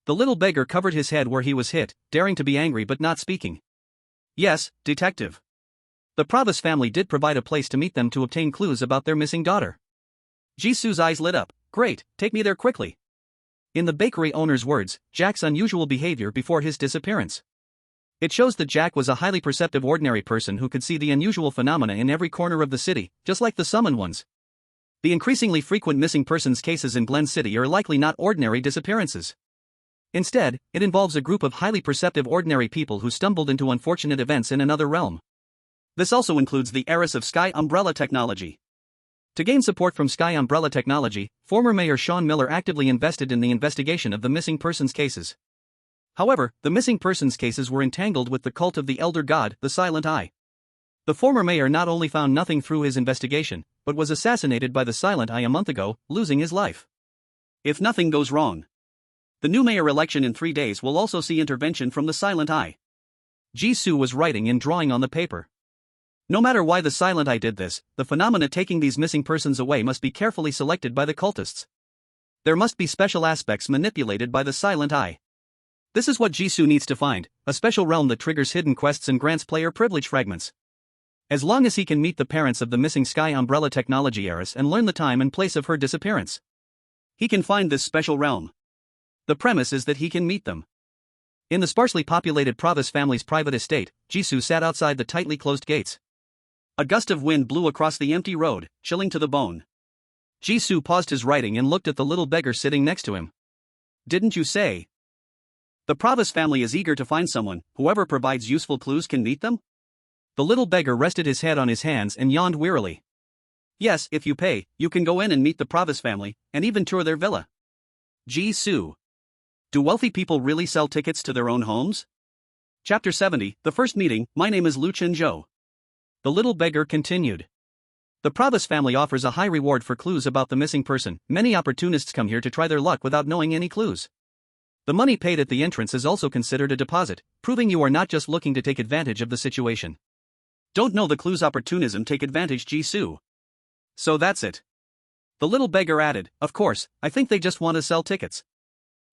The little beggar covered his head where he was hit, daring to be angry but not speaking. Yes, detective. The Pravis family did provide a place to meet them to obtain clues about their missing daughter. Jisoo's eyes lit up. Great, take me there quickly. In the bakery owner's words, Jack's unusual behavior before his disappearance. It shows that Jack was a highly perceptive ordinary person who could see the unusual phenomena in every corner of the city, just like the summoned ones. The increasingly frequent missing persons cases in Glen City are likely not ordinary disappearances. Instead, it involves a group of highly perceptive ordinary people who stumbled into unfortunate events in another realm. This also includes the heiress of Sky Umbrella Technology. To gain support from Sky Umbrella Technology, former Mayor Sean Miller actively invested in the investigation of the missing persons cases. However, the missing persons cases were entangled with the cult of the elder god, the Silent Eye. The former mayor not only found nothing through his investigation, but was assassinated by the Silent Eye a month ago, losing his life. If nothing goes wrong, the new mayor election in 3 days will also see intervention from the Silent Eye. Jisoo was writing and drawing on the paper. No matter why the Silent Eye did this, the phenomena taking these missing persons away must be carefully selected by the cultists. There must be special aspects manipulated by the Silent Eye. This is what Jisoo needs to find, a special realm that triggers hidden quests and grants player privilege fragments. As long as he can meet the parents of the missing Sky Umbrella Technology heiress and learn the time and place of her disappearance, he can find this special realm. The premise is that he can meet them. In the sparsely populated Pravis family's private estate, Jisoo sat outside the tightly closed gates. A gust of wind blew across the empty road, chilling to the bone. Jisoo paused his writing and looked at the little beggar sitting next to him. Didn't you say? The Pravis family is eager to find someone. Whoever provides useful clues can meet them? The little beggar rested his head on his hands and yawned wearily. Yes, if you pay, you can go in and meet the Pravis family, and even tour their villa. Jisoo. Do wealthy people really sell tickets to their own homes? Chapter 70, The First Meeting. My name is Lu Chen-jo. The little beggar continued. The Pravis family offers a high reward for clues about the missing person. Many opportunists come here to try their luck without knowing any clues. The money paid at the entrance is also considered a deposit, proving you are not just looking to take advantage of the situation. Don't know the clues opportunism take advantage Jisoo. So that's it. The little beggar added, of course, I think they just want to sell tickets.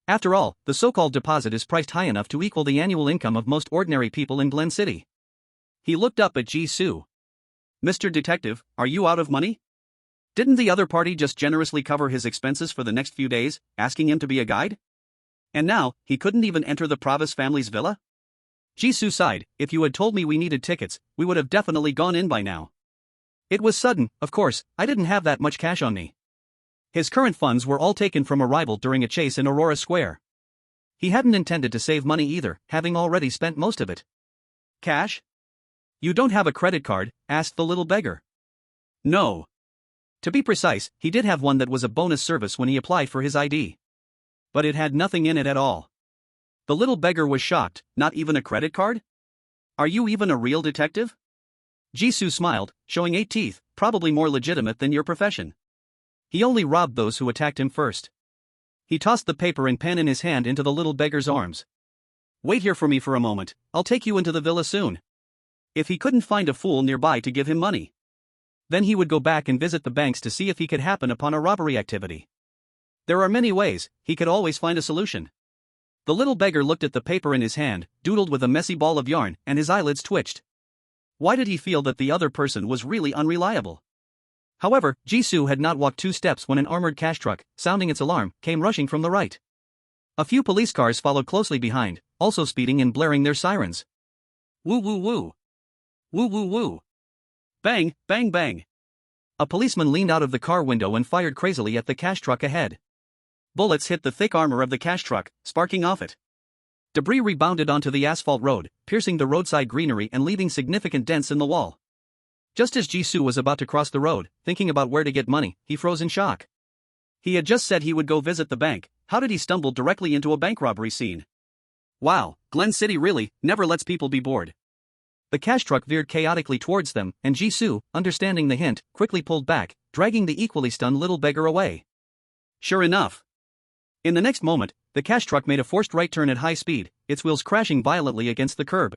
After all, the so-called deposit is priced high enough to equal the annual income of most ordinary people in Glen City. He looked up at Jisoo. Mr. Detective, are you out of money? Didn't the other party just generously cover his expenses for the next few days, asking him to be a guide? And now, he couldn't even enter the Pravis family's villa? Jisoo sighed. If you had told me we needed tickets, we would have definitely gone in by now. It was sudden, of course, I didn't have that much cash on me. His current funds were all taken from a rival during a chase in Aurora Square. He hadn't intended to save money either, having already spent most of it. Cash? You don't have a credit card? Asked the little beggar. No. To be precise, he did have one that was a bonus service when he applied for his ID. But it had nothing in it at all. The little beggar was shocked. Not even a credit card? Are you even a real detective? Jisoo smiled, showing 8 teeth, probably more legitimate than your profession. He only robbed those who attacked him first. He tossed the paper and pen in his hand into the little beggar's arms. Wait here for me for a moment, I'll take you into the villa soon. If he couldn't find a fool nearby to give him money, then he would go back and visit the banks to see if he could happen upon a robbery activity. There are many ways, he could always find a solution. The little beggar looked at the paper in his hand, doodled with a messy ball of yarn, and his eyelids twitched. Why did he feel that the other person was really unreliable? However, Jisoo had not walked 2 steps when an armored cash truck, sounding its alarm, came rushing from the right. A few police cars followed closely behind, also speeding and blaring their sirens. Woo woo woo. Woo woo woo. Bang, bang, bang. A policeman leaned out of the car window and fired crazily at the cash truck ahead. Bullets hit the thick armor of the cash truck, sparking off it. Debris rebounded onto the asphalt road, piercing the roadside greenery and leaving significant dents in the wall. Just as Jisoo was about to cross the road, thinking about where to get money, he froze in shock. He had just said he would go visit the bank. How did he stumble directly into a bank robbery scene? Wow, Glen City really never lets people be bored. The cash truck veered chaotically towards them, and Jisoo, understanding the hint, quickly pulled back, dragging the equally stunned little beggar away. Sure enough. In the next moment, the cash truck made a forced right turn at high speed, its wheels crashing violently against the curb.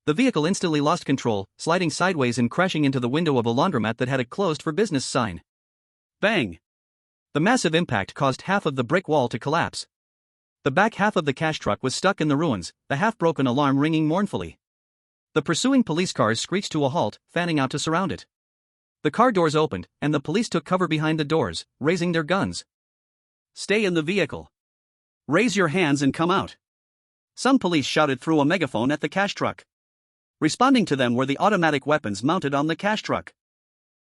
The vehicle instantly lost control, sliding sideways and crashing into the window of a laundromat that had a closed for business sign. Bang! The massive impact caused half of the brick wall to collapse. The back half of the cash truck was stuck in the ruins, the half-broken alarm ringing mournfully. The pursuing police cars screeched to a halt, fanning out to surround it. The car doors opened, and the police took cover behind the doors, raising their guns. Stay in the vehicle. Raise your hands and come out. Some police shouted through a megaphone at the cash truck. Responding to them were the automatic weapons mounted on the cash truck.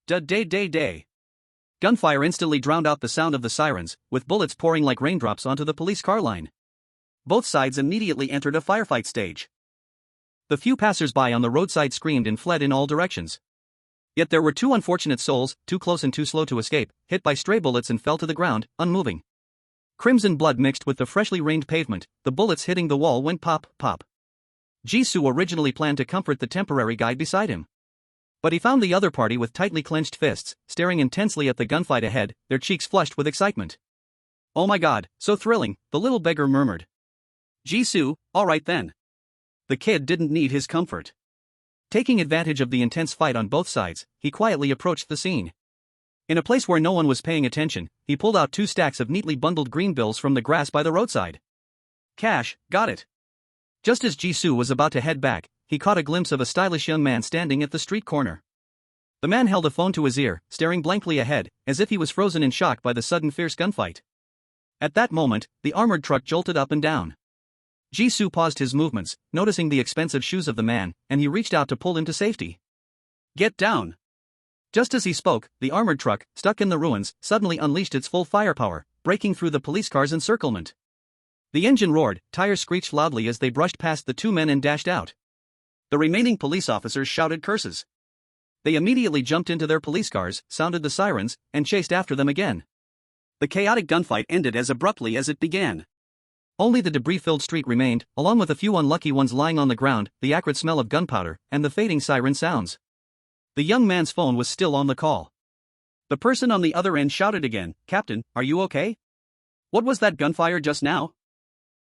Day. Gunfire instantly drowned out the sound of the sirens, with bullets pouring like raindrops onto the police car line. Both sides immediately entered a firefight stage. The few passers-by on the roadside screamed and fled in all directions. Yet there were two unfortunate souls, too close and too slow to escape, hit by stray bullets and fell to the ground, unmoving. Crimson blood mixed with the freshly rained pavement, the bullets hitting the wall went pop, pop. Jisoo originally planned to comfort the temporary guy beside him. But he found the other party with tightly clenched fists, staring intensely at the gunfight ahead, their cheeks flushed with excitement. Oh my god, so thrilling, the little beggar murmured. Jisoo, all right then. The kid didn't need his comfort. Taking advantage of the intense fight on both sides, he quietly approached the scene. In a place where no one was paying attention, he pulled out 2 stacks of neatly bundled green bills from the grass by the roadside. Cash, got it. Just as Jisoo was about to head back, he caught a glimpse of a stylish young man standing at the street corner. The man held a phone to his ear, staring blankly ahead, as if he was frozen in shock by the sudden fierce gunfight. At that moment, the armored truck jolted up and down. Jisoo paused his movements, noticing the expensive shoes of the man, and he reached out to pull him to safety. Get down. Just as he spoke, the armored truck, stuck in the ruins, suddenly unleashed its full firepower, breaking through the police car's encirclement. The engine roared, tires screeched loudly as they brushed past the 2 men and dashed out. The remaining police officers shouted curses. They immediately jumped into their police cars, sounded the sirens, and chased after them again. The chaotic gunfight ended as abruptly as it began. Only the debris-filled street remained, along with a few unlucky ones lying on the ground, the acrid smell of gunpowder, and the fading siren sounds. The young man's phone was still on the call. The person on the other end shouted again, "Captain, are you okay? What was that gunfire just now?"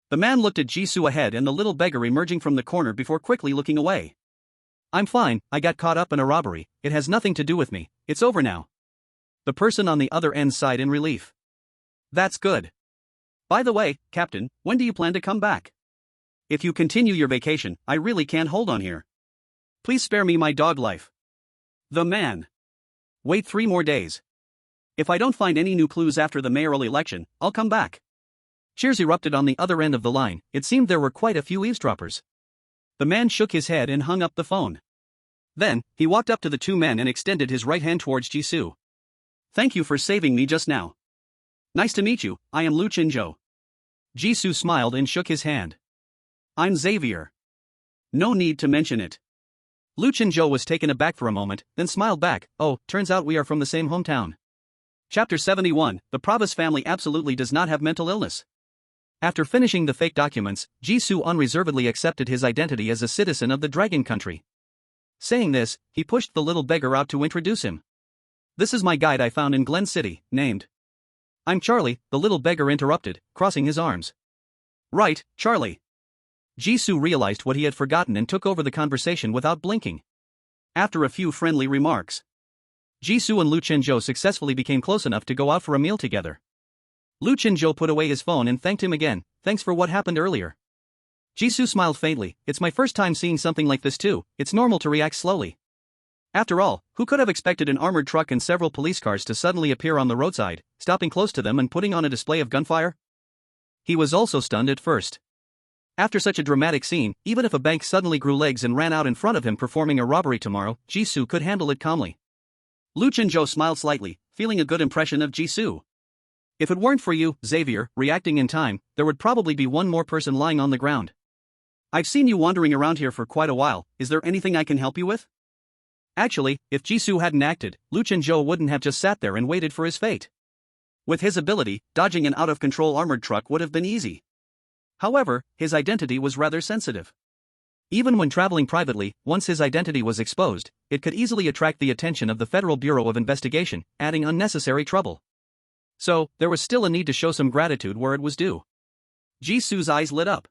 The man looked at Jisoo ahead and the little beggar emerging from the corner before quickly looking away. "I'm fine, I got caught up in a robbery, it has nothing to do with me, it's over now." The person on the other end sighed in relief. "That's good. By the way, Captain, when do you plan to come back? If you continue your vacation, I really can't hold on here. Please spare me my dog life." The man. "Wait 3 more days. If I don't find any new clues after the mayoral election, I'll come back." Cheers erupted on the other end of the line, it seemed there were quite a few eavesdroppers. The man shook his head and hung up the phone. Then, he walked up to the 2 men and extended his right hand towards Jisoo. "Thank you for saving me just now. Nice to meet you, I am Lu Chinjo." Jisoo smiled and shook his hand. "I'm Xavier." "No need to mention it." Lu Chinjo was taken aback for a moment, then smiled back. "Oh, turns out we are from the same hometown." Chapter 71, The Pravas family absolutely does not have mental illness. After finishing the fake documents, Jisoo unreservedly accepted his identity as a citizen of the Dragon Country. Saying this, he pushed the little beggar out to introduce him. "This is my guide I found in Glen City, named." "I'm Charlie," the little beggar interrupted, crossing his arms. "Right, Charlie." Jisoo realized what he had forgotten and took over the conversation without blinking. After a few friendly remarks, Jisoo and Lu Chinjo successfully became close enough to go out for a meal together. Lu Chinjo put away his phone and thanked him again. "Thanks for what happened earlier." Jisoo smiled faintly. "It's my first time seeing something like this too, it's normal to react slowly." After all, who could have expected an armored truck and several police cars to suddenly appear on the roadside, stopping close to them and putting on a display of gunfire? He was also stunned at first. After such a dramatic scene, even if a bank suddenly grew legs and ran out in front of him performing a robbery tomorrow, Jisoo could handle it calmly. Lu Chenzhou smiled slightly, feeling a good impression of Jisoo. If it weren't for you, Xavier, reacting in time, there would probably be one more person lying on the ground. I've seen you wandering around here for quite a while, is there anything I can help you with? Actually, if Jisoo hadn't acted, Lu Chenzhou wouldn't have just sat there and waited for his fate. With his ability, dodging an out-of-control armored truck would have been easy. However, his identity was rather sensitive. Even when traveling privately, once his identity was exposed, it could easily attract the attention of the Federal Bureau of Investigation, adding unnecessary trouble. So, there was still a need to show some gratitude where it was due. Jisoo's eyes lit up.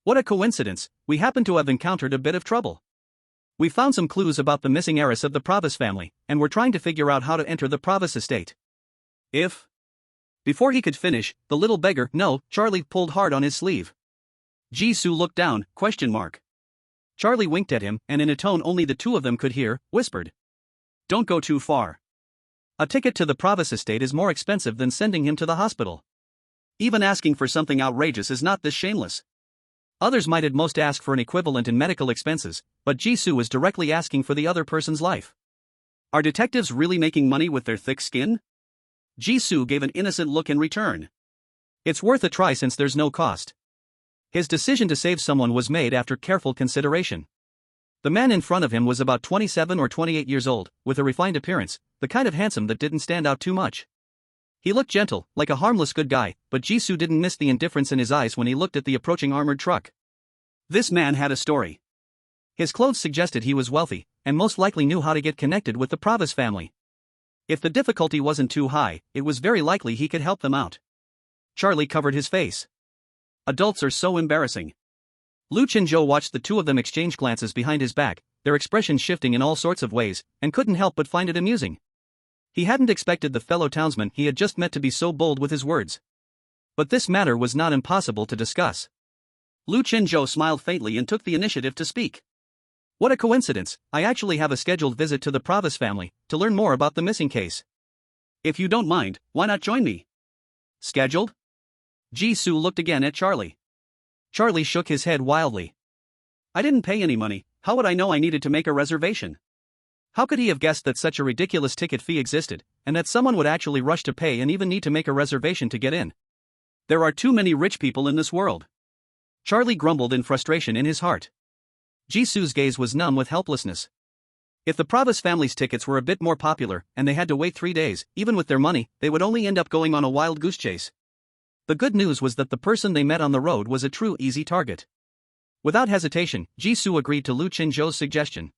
What a coincidence, we happen to have encountered a bit of trouble. We found some clues about the missing heiress of the Pravis family, and we're trying to figure out how to enter the Pravis estate. Before he could finish, the little beggar, no, Charlie pulled hard on his sleeve. Jisoo looked down, ? Charlie winked at him, and in a tone only the two of them could hear, whispered. Don't go too far. A ticket to the Pravis estate is more expensive than sending him to the hospital. Even asking for something outrageous is not this shameless. Others might at most ask for an equivalent in medical expenses, but Jisoo was directly asking for the other person's life. Are detectives really making money with their thick skin? Jisoo gave an innocent look in return. It's worth a try since there's no cost. His decision to save someone was made after careful consideration. The man in front of him was about 27 or 28 years old, with a refined appearance, the kind of handsome that didn't stand out too much. He looked gentle, like a harmless good guy, but Jisoo didn't miss the indifference in his eyes when he looked at the approaching armored truck. This man had a story. His clothes suggested he was wealthy, and most likely knew how to get connected with the Pravis family. If the difficulty wasn't too high, it was very likely he could help them out. Charlie covered his face. Adults are so embarrassing. Lu Chenzhou watched the two of them exchange glances behind his back, their expressions shifting in all sorts of ways, and couldn't help but find it amusing. He hadn't expected the fellow townsman he had just met to be so bold with his words. But this matter was not impossible to discuss. Lu Chenzhou smiled faintly and took the initiative to speak. What a coincidence, I actually have a scheduled visit to the Pravis family, to learn more about the missing case. If you don't mind, why not join me? Scheduled? Jisoo looked again at Charlie. Charlie shook his head wildly. I didn't pay any money, how would I know I needed to make a reservation? How could he have guessed that such a ridiculous ticket fee existed, and that someone would actually rush to pay and even need to make a reservation to get in? There are too many rich people in this world. Charlie grumbled in frustration in his heart. Jisoo's gaze was numb with helplessness. If the Pravis family's tickets were a bit more popular, and they had to wait 3 days, even with their money, they would only end up going on a wild goose chase. The good news was that the person they met on the road was a true easy target. Without hesitation, Jisoo agreed to Lu Chenzhou's suggestion.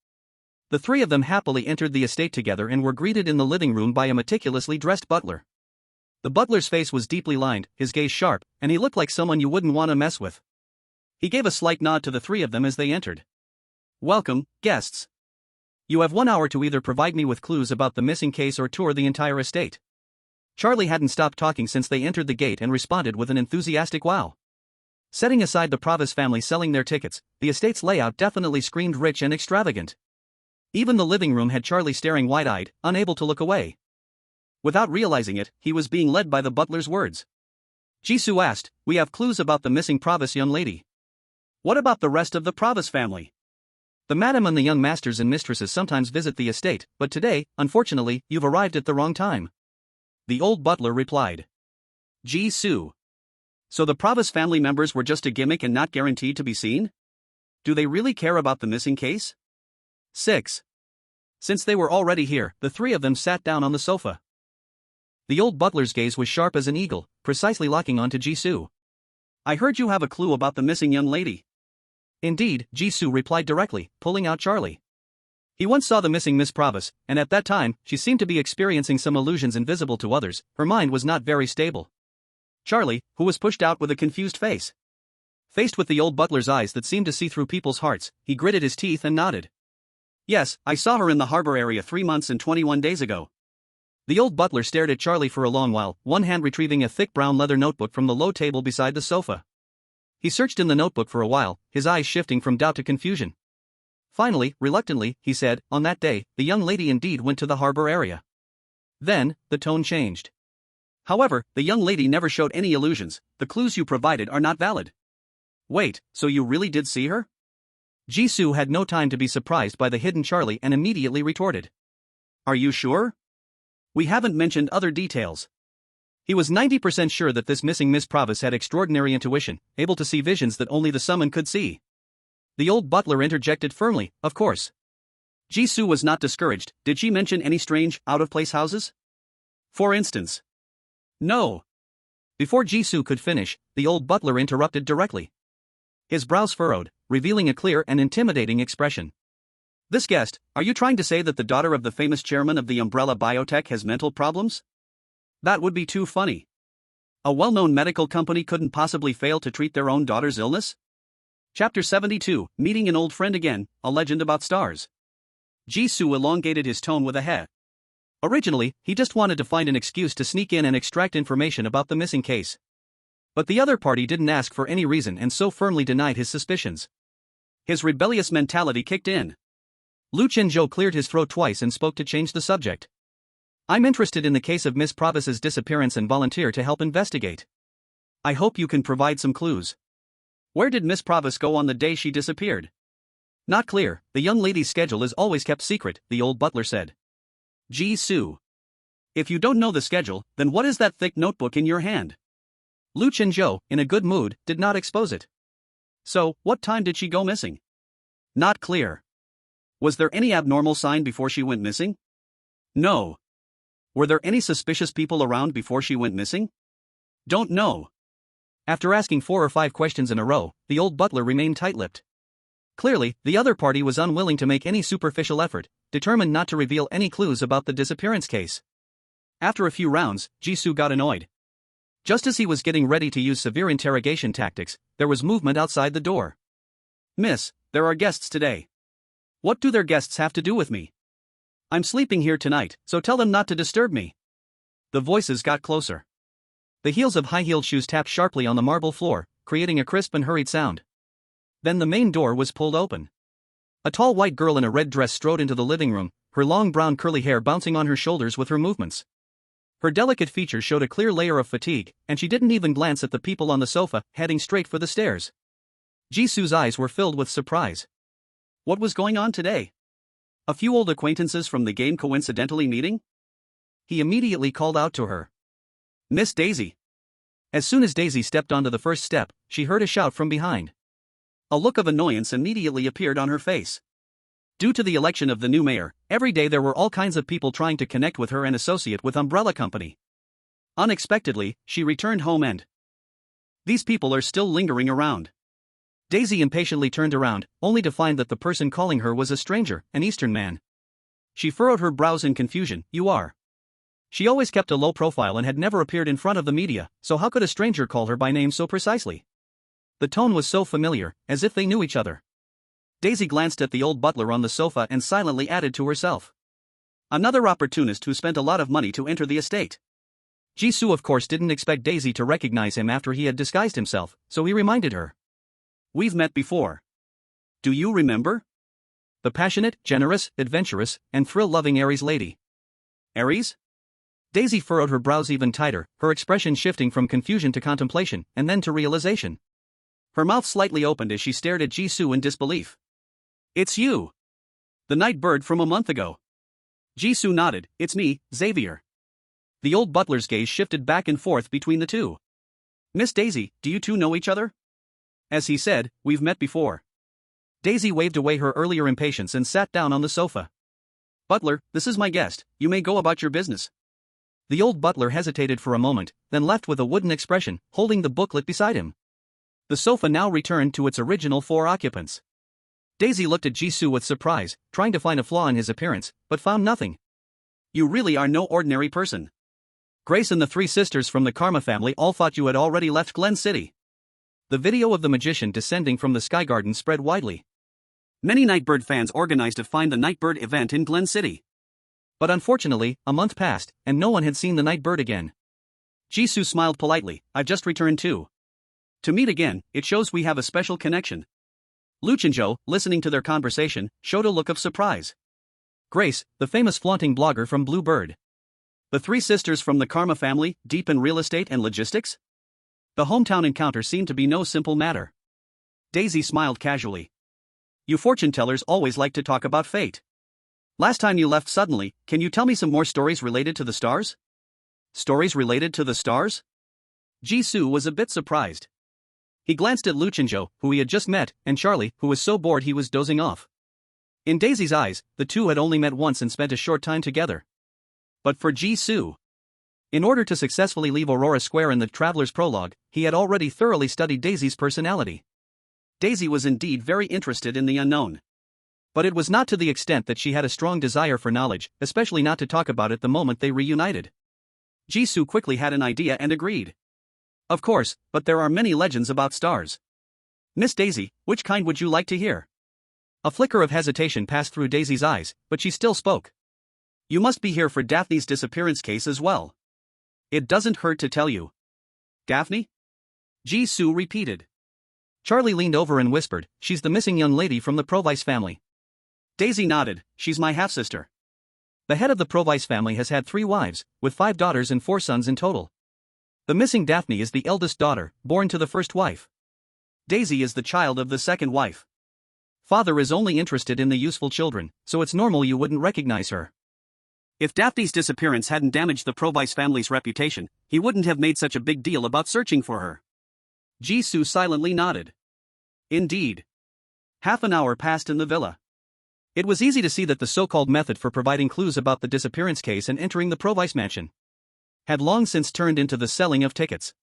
The three of them happily entered the estate together and were greeted in the living room by a meticulously dressed butler. The butler's face was deeply lined, his gaze sharp, and he looked like someone you wouldn't want to mess with. He gave a slight nod to the three of them as they entered. Welcome, guests. You have 1 hour to either provide me with clues about the missing case or tour the entire estate. Charlie hadn't stopped talking since they entered the gate and responded with an enthusiastic wow. Setting aside the Pravis family selling their tickets, the estate's layout definitely screamed rich and extravagant. Even the living room had Charlie staring wide-eyed, unable to look away. Without realizing it, he was being led by the butler's words. Jisoo asked, we have clues about the missing Pravis young lady. What about the rest of the Pravis family? The madam and the young masters and mistresses sometimes visit the estate, but today, unfortunately, you've arrived at the wrong time. The old butler replied. Jisoo. So the Pravis family members were just a gimmick and not guaranteed to be seen? Do they really care about the missing case? 6. Since they were already here, the three of them sat down on the sofa. The old butler's gaze was sharp as an eagle, precisely locking onto Jisoo. I heard you have a clue about the missing young lady. Indeed, Jisoo replied directly, pulling out Charlie. He once saw the missing Miss Pravis, and at that time, she seemed to be experiencing some illusions invisible to others, her mind was not very stable. Charlie, who was pushed out with a confused face. Faced with the old butler's eyes that seemed to see through people's hearts, he gritted his teeth and nodded. Yes, I saw her in the harbor area 3 months and 21 days ago. The old butler stared at Charlie for a long while, one hand retrieving a thick brown leather notebook from the low table beside the sofa. He searched in the notebook for a while, his eyes shifting from doubt to confusion. Finally, reluctantly, he said, on that day, the young lady indeed went to the harbor area. Then, the tone changed. However, the young lady never showed any illusions, the clues you provided are not valid. Wait, so you really did see her? Jisoo had no time to be surprised by the hidden Charlie and immediately retorted. Are you sure? We haven't mentioned other details. He was 90% sure that this missing Miss Provis had extraordinary intuition, able to see visions that only the summon could see. The old butler interjected firmly, of course. Jisoo was not discouraged. Did she mention any strange, out-of-place houses? For instance. No. Before Jisoo could finish, the old butler interrupted directly. His brows furrowed, revealing a clear and intimidating expression. This guest, are you trying to say that the daughter of the famous chairman of the Umbrella Biotech has mental problems? That would be too funny. A well-known medical company couldn't possibly fail to treat their own daughter's illness? Chapter 72, Meeting an Old Friend Again, A Legend About Stars. Jisoo elongated his tone with a heh. Originally, he just wanted to find an excuse to sneak in and extract information about the missing case. But the other party didn't ask for any reason and so firmly denied his suspicions. His rebellious mentality kicked in. Lu Chenzhou cleared his throat twice and spoke to change the subject. I'm interested in the case of Miss Provis's disappearance and volunteer to help investigate. I hope you can provide some clues. Where did Miss Provis go on the day she disappeared? Not clear, the young lady's schedule is always kept secret, the old butler said. Jisoo. If you don't know the schedule, then what is that thick notebook in your hand? Lu Chenzhou, in a good mood, did not expose it. So, what time did she go missing? Not clear. Was there any abnormal sign before she went missing? No. Were there any suspicious people around before she went missing? Don't know. After asking 4 or 5 questions in a row, the old butler remained tight-lipped. Clearly, the other party was unwilling to make any superficial effort, determined not to reveal any clues about the disappearance case. After a few rounds, Jisoo got annoyed. Just as he was getting ready to use severe interrogation tactics, there was movement outside the door. Miss, there are guests today. What do their guests have to do with me? I'm sleeping here tonight, so tell them not to disturb me. The voices got closer. The heels of high-heeled shoes tapped sharply on the marble floor, creating a crisp and hurried sound. Then the main door was pulled open. A tall white girl in a red dress strode into the living room, her long brown curly hair bouncing on her shoulders with her movements. Her delicate features showed a clear layer of fatigue, and she didn't even glance at the people on the sofa, heading straight for the stairs. Jisoo's eyes were filled with surprise. What was going on today? A few old acquaintances from the game coincidentally meeting? He immediately called out to her. Miss Daisy. As soon as Daisy stepped onto the first step, she heard a shout from behind. A look of annoyance immediately appeared on her face. Due to the election of the new mayor, every day there were all kinds of people trying to connect with her and associate with Umbrella Company. Unexpectedly, she returned home and these people are still lingering around. Daisy impatiently turned around, only to find that the person calling her was a stranger, an Eastern man. She furrowed her brows in confusion. You are. She always kept a low profile and had never appeared in front of the media, so how could a stranger call her by name so precisely? The tone was so familiar, as if they knew each other. Daisy glanced at the old butler on the sofa and silently added to herself. Another opportunist who spent a lot of money to enter the estate. Jisoo of course didn't expect Daisy to recognize him after he had disguised himself, so he reminded her. We've met before. Do you remember? The passionate, generous, adventurous, and thrill-loving Aries lady. Aries? Daisy furrowed her brows even tighter, her expression shifting from confusion to contemplation, and then to realization. Her mouth slightly opened as she stared at Jisoo in disbelief. It's you! The night bird from a month ago. Jisoo nodded. It's me, Xavier. The old butler's gaze shifted back and forth between the two. Miss Daisy, do you two know each other? As he said, we've met before. Daisy waved away her earlier impatience and sat down on the sofa. Butler, this is my guest, you may go about your business. The old butler hesitated for a moment, then left with a wooden expression, holding the booklet beside him. The sofa now returned to its original 4 occupants. Daisy looked at Jisoo with surprise, trying to find a flaw in his appearance, but found nothing. You really are no ordinary person. Grace and the 3 sisters from the Karma family all thought you had already left Glen City. The video of the magician descending from the Sky Garden spread widely. Many Nightbird fans organized to find the Nightbird event in Glen City. But unfortunately, a month passed, and no one had seen the Nightbird again. Jisoo smiled politely. I've just returned too. To meet again, it shows we have a special connection. Lu Chenzhou, listening to their conversation, showed a look of surprise. Grace, the famous flaunting blogger from Blue Bird. The 3 sisters from the Karma family, deep in real estate and logistics? The hometown encounter seemed to be no simple matter. Daisy smiled casually. You fortune tellers always like to talk about fate. Last time you left suddenly, can you tell me some more stories related to the stars? Stories related to the stars? Jisoo was a bit surprised. He glanced at Luchinjo, who he had just met, and Charlie, who was so bored he was dozing off. In Daisy's eyes, the two had only met once and spent a short time together. But for Jisoo, in order to successfully leave Aurora Square in the Traveler's Prologue, he had already thoroughly studied Daisy's personality. Daisy was indeed very interested in the unknown. But it was not to the extent that she had a strong desire for knowledge, especially not to talk about it the moment they reunited. Jisoo quickly had an idea and agreed. Of course, but there are many legends about stars. Miss Daisy, which kind would you like to hear? A flicker of hesitation passed through Daisy's eyes, but she still spoke. You must be here for Daphne's disappearance case as well. It doesn't hurt to tell you. Daphne? Jisoo repeated. Charlie leaned over and whispered, she's the missing young lady from the Provice family. Daisy nodded, she's my half-sister. The head of the Provice family has had 3 wives, with 5 daughters and 4 sons in total. The missing Daphne is the eldest daughter, born to the first wife. Daisy is the child of the second wife. Father is only interested in the useful children, so it's normal you wouldn't recognize her. If Daphne's disappearance hadn't damaged the Provice family's reputation, he wouldn't have made such a big deal about searching for her. Jisoo silently nodded. Indeed. Half an hour passed in the villa. It was easy to see that the so-called method for providing clues about the disappearance case and entering the Provice mansion had long since turned into the selling of tickets.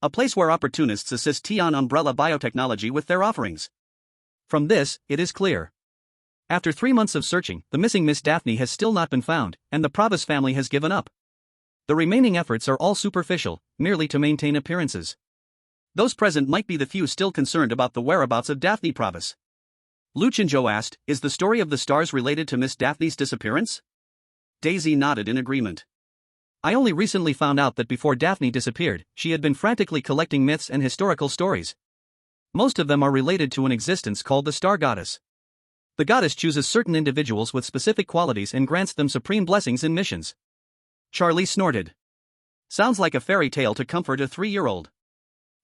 A place where opportunists assist Tian Umbrella Biotechnology with their offerings. From this, it is clear. After 3 months of searching, the missing Miss Daphne has still not been found, and the Provice family has given up. The remaining efforts are all superficial, merely to maintain appearances. Those present might be the few still concerned about the whereabouts of Daphne Provice. Luchinjo asked, is the story of the stars related to Miss Daphne's disappearance? Daisy nodded in agreement. I only recently found out that before Daphne disappeared, she had been frantically collecting myths and historical stories. Most of them are related to an existence called the Star Goddess. The goddess chooses certain individuals with specific qualities and grants them supreme blessings in missions. Charlie snorted. Sounds like a fairy tale to comfort a 3-year-old.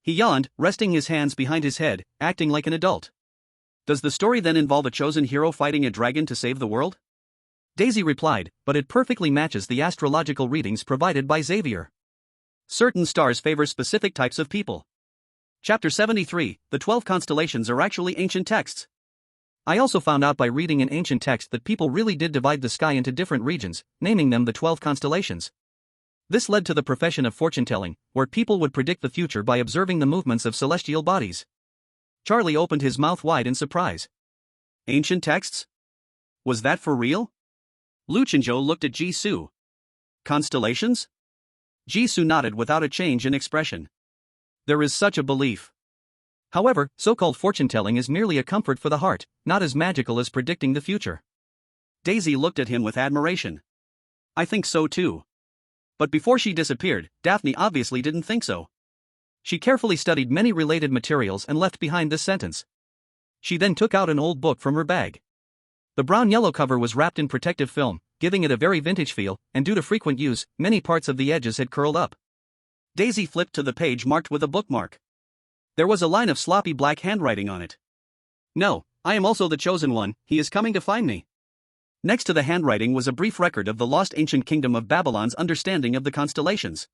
He yawned, resting his hands behind his head, acting like an adult. Does the story then involve a chosen hero fighting a dragon to save the world? Daisy replied, but it perfectly matches the astrological readings provided by Xavier. Certain stars favor specific types of people. Chapter 73, the 12 constellations are actually ancient texts. I also found out by reading an ancient text that people really did divide the sky into different regions, naming them the 12 constellations. This led to the profession of fortune-telling, where people would predict the future by observing the movements of celestial bodies. Charlie opened his mouth wide in surprise. Ancient texts? Was that for real? Luchinjo looked at Jisoo. Constellations? Jisoo nodded without a change in expression. There is such a belief. However, so-called fortune-telling is merely a comfort for the heart, not as magical as predicting the future. Daisy looked at him with admiration. I think so too. But before she disappeared, Daphne obviously didn't think so. She carefully studied many related materials and left behind this sentence. She then took out an old book from her bag. The brown-yellow cover was wrapped in protective film, giving it a very vintage feel, and due to frequent use, many parts of the edges had curled up. Daisy flipped to the page marked with a bookmark. There was a line of sloppy black handwriting on it. No, I am also the chosen one, he is coming to find me. Next to the handwriting was a brief record of the lost ancient kingdom of Babylon's understanding of the constellations.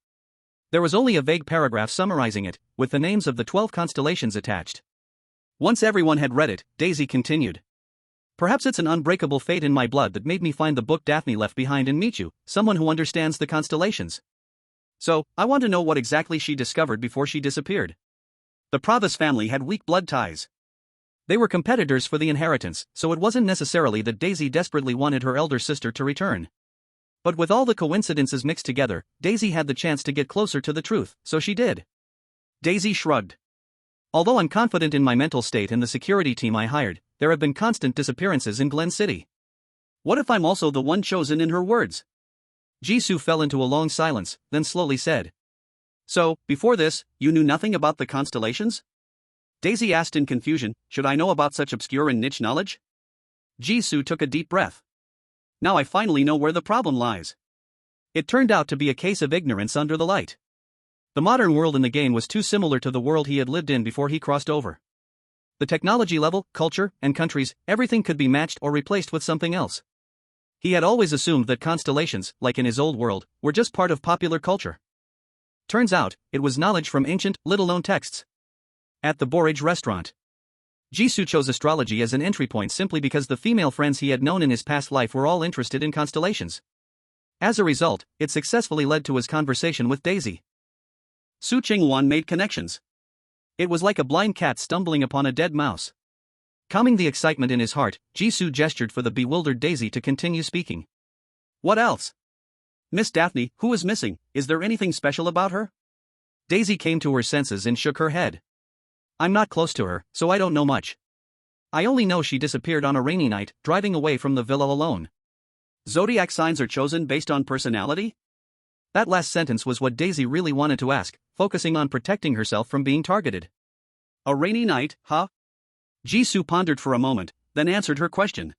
There was only a vague paragraph summarizing it, with the names of the 12 constellations attached. Once everyone had read it, Daisy continued. Perhaps it's an unbreakable fate in my blood that made me find the book Daphne left behind and meet you, someone who understands the constellations. So, I want to know what exactly she discovered before she disappeared. The Provice family had weak blood ties. They were competitors for the inheritance, so it wasn't necessarily that Daisy desperately wanted her elder sister to return. But with all the coincidences mixed together, Daisy had the chance to get closer to the truth, so she did. Daisy shrugged. Although I'm confident in my mental state and the security team I hired, there have been constant disappearances in Glen City. What if I'm also the one chosen in her words? Jisoo fell into a long silence, then slowly said. So, before this, you knew nothing about the constellations? Daisy asked in confusion, should I know about such obscure and niche knowledge? Jisoo took a deep breath. Now I finally know where the problem lies. It turned out to be a case of ignorance under the light. The modern world in the game was too similar to the world he had lived in before he crossed over. The technology level, culture, and countries, everything could be matched or replaced with something else. He had always assumed that constellations, like in his old world, were just part of popular culture. Turns out, it was knowledge from ancient, little-known texts. At the Borage restaurant, Jisoo chose astrology as an entry point simply because the female friends he had known in his past life were all interested in constellations. As a result, it successfully led to his conversation with Daisy. Su Ching-won made connections. It was like a blind cat stumbling upon a dead mouse. Calming the excitement in his heart, Jisoo gestured for the bewildered Daisy to continue speaking. What else? Miss Daphne, who is missing, is there anything special about her? Daisy came to her senses and shook her head. I'm not close to her, so I don't know much. I only know she disappeared on a rainy night, driving away from the villa alone. Zodiac signs are chosen based on personality? That last sentence was what Daisy really wanted to ask, focusing on protecting herself from being targeted. A rainy night, huh? Jisoo pondered for a moment, then answered her question.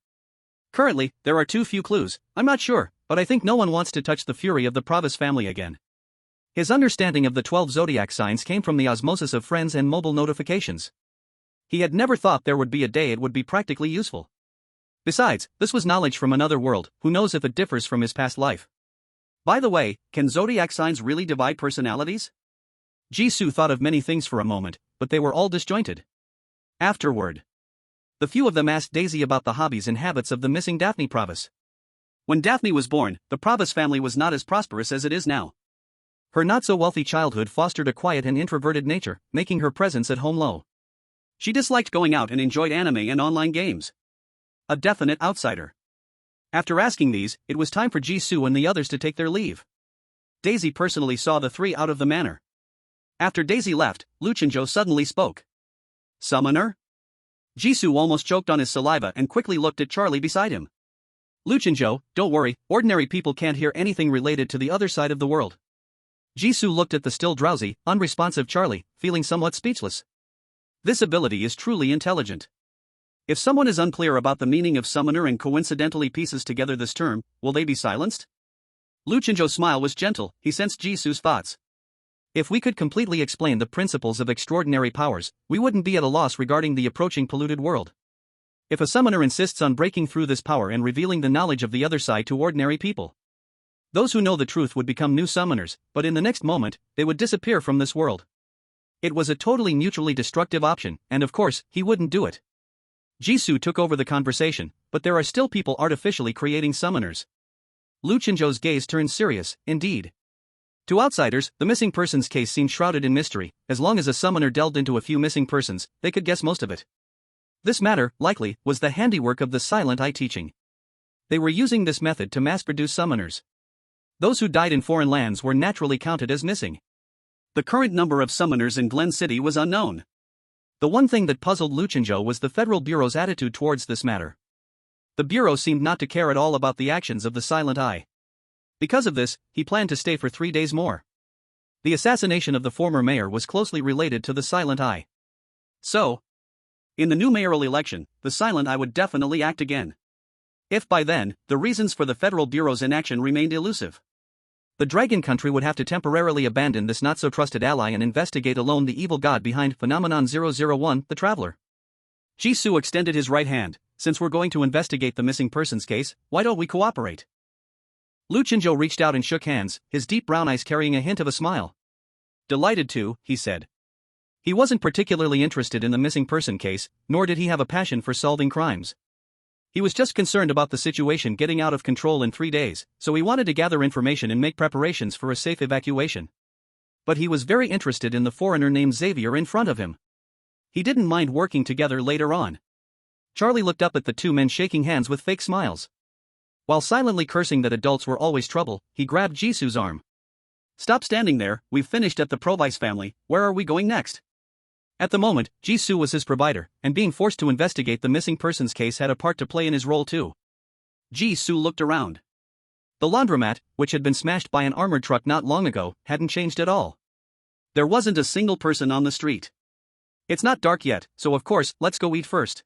Currently, there are too few clues. I'm not sure, but I think no one wants to touch the fury of the Pravis family again. His understanding of the 12 zodiac signs came from the osmosis of friends and mobile notifications. He had never thought there would be a day it would be practically useful. Besides, this was knowledge from another world, who knows if it differs from his past life. By the way, can zodiac signs really divide personalities? Jisoo thought of many things for a moment, but they were all disjointed. Afterward, the few of them asked Daisy about the hobbies and habits of the missing Daphne Pravis. When Daphne was born, the Pravis family was not as prosperous as it is now. Her not-so-wealthy childhood fostered a quiet and introverted nature, making her presence at home low. She disliked going out and enjoyed anime and online games. A definite outsider. After asking these, it was time for Jisoo and the others to take their leave. Daisy personally saw the three out of the manor. After Daisy left, Luchinjo suddenly spoke. Summoner? Jisoo almost choked on his saliva and quickly looked at Charlie beside him. Luchinjo, don't worry, ordinary people can't hear anything related to the other side of the world. Jisoo looked at the still drowsy, unresponsive Charlie, feeling somewhat speechless. This ability is truly intelligent. If someone is unclear about the meaning of summoner and coincidentally pieces together this term, will they be silenced? Luchinjo's smile was gentle, he sensed Jisoo's thoughts. If we could completely explain the principles of extraordinary powers, we wouldn't be at a loss regarding the approaching polluted world. If a summoner insists on breaking through this power and revealing the knowledge of the other side to ordinary people, those who know the truth would become new summoners, but in the next moment, they would disappear from this world. It was a totally mutually destructive option, and of course, he wouldn't do it. Jisoo took over the conversation, but there are still people artificially creating summoners. Luchinjo's gaze turned serious, indeed. To outsiders, the missing persons case seemed shrouded in mystery. As long as a summoner delved into a few missing persons, they could guess most of it. This matter, likely, was the handiwork of the Silent Eye teaching. They were using this method to mass-produce summoners. Those who died in foreign lands were naturally counted as missing. The current number of summoners in Glen City was unknown. The one thing that puzzled Luchinjo was the Federal Bureau's attitude towards this matter. The Bureau seemed not to care at all about the actions of the Silent Eye. Because of this, he planned to stay for 3 days more. The assassination of the former mayor was closely related to the Silent Eye. So, in the new mayoral election, the Silent Eye would definitely act again. If by then, the reasons for the Federal Bureau's inaction remained elusive, the Dragon Country would have to temporarily abandon this not-so-trusted ally and investigate alone the evil god behind Phenomenon 001, the Traveler. Jisoo extended his right hand. Since we're going to investigate the missing persons case, why don't we cooperate? Luchinjo reached out and shook hands, his deep brown eyes carrying a hint of a smile. Delighted to, he said. He wasn't particularly interested in the missing person case, nor did he have a passion for solving crimes. He was just concerned about the situation getting out of control in 3 days, so he wanted to gather information and make preparations for a safe evacuation. But he was very interested in the foreigner named Xavier in front of him. He didn't mind working together later on. Charlie looked up at the two men shaking hands with fake smiles. While silently cursing that adults were always trouble, he grabbed Jisoo's arm. Stop standing there, we've finished at the Provice family, where are we going next? At the moment, Jisoo was his provider, and being forced to investigate the missing persons case had a part to play in his role too. Jisoo looked around. The laundromat, which had been smashed by an armored truck not long ago, hadn't changed at all. There wasn't a single person on the street. It's not dark yet, so of course, let's go eat first.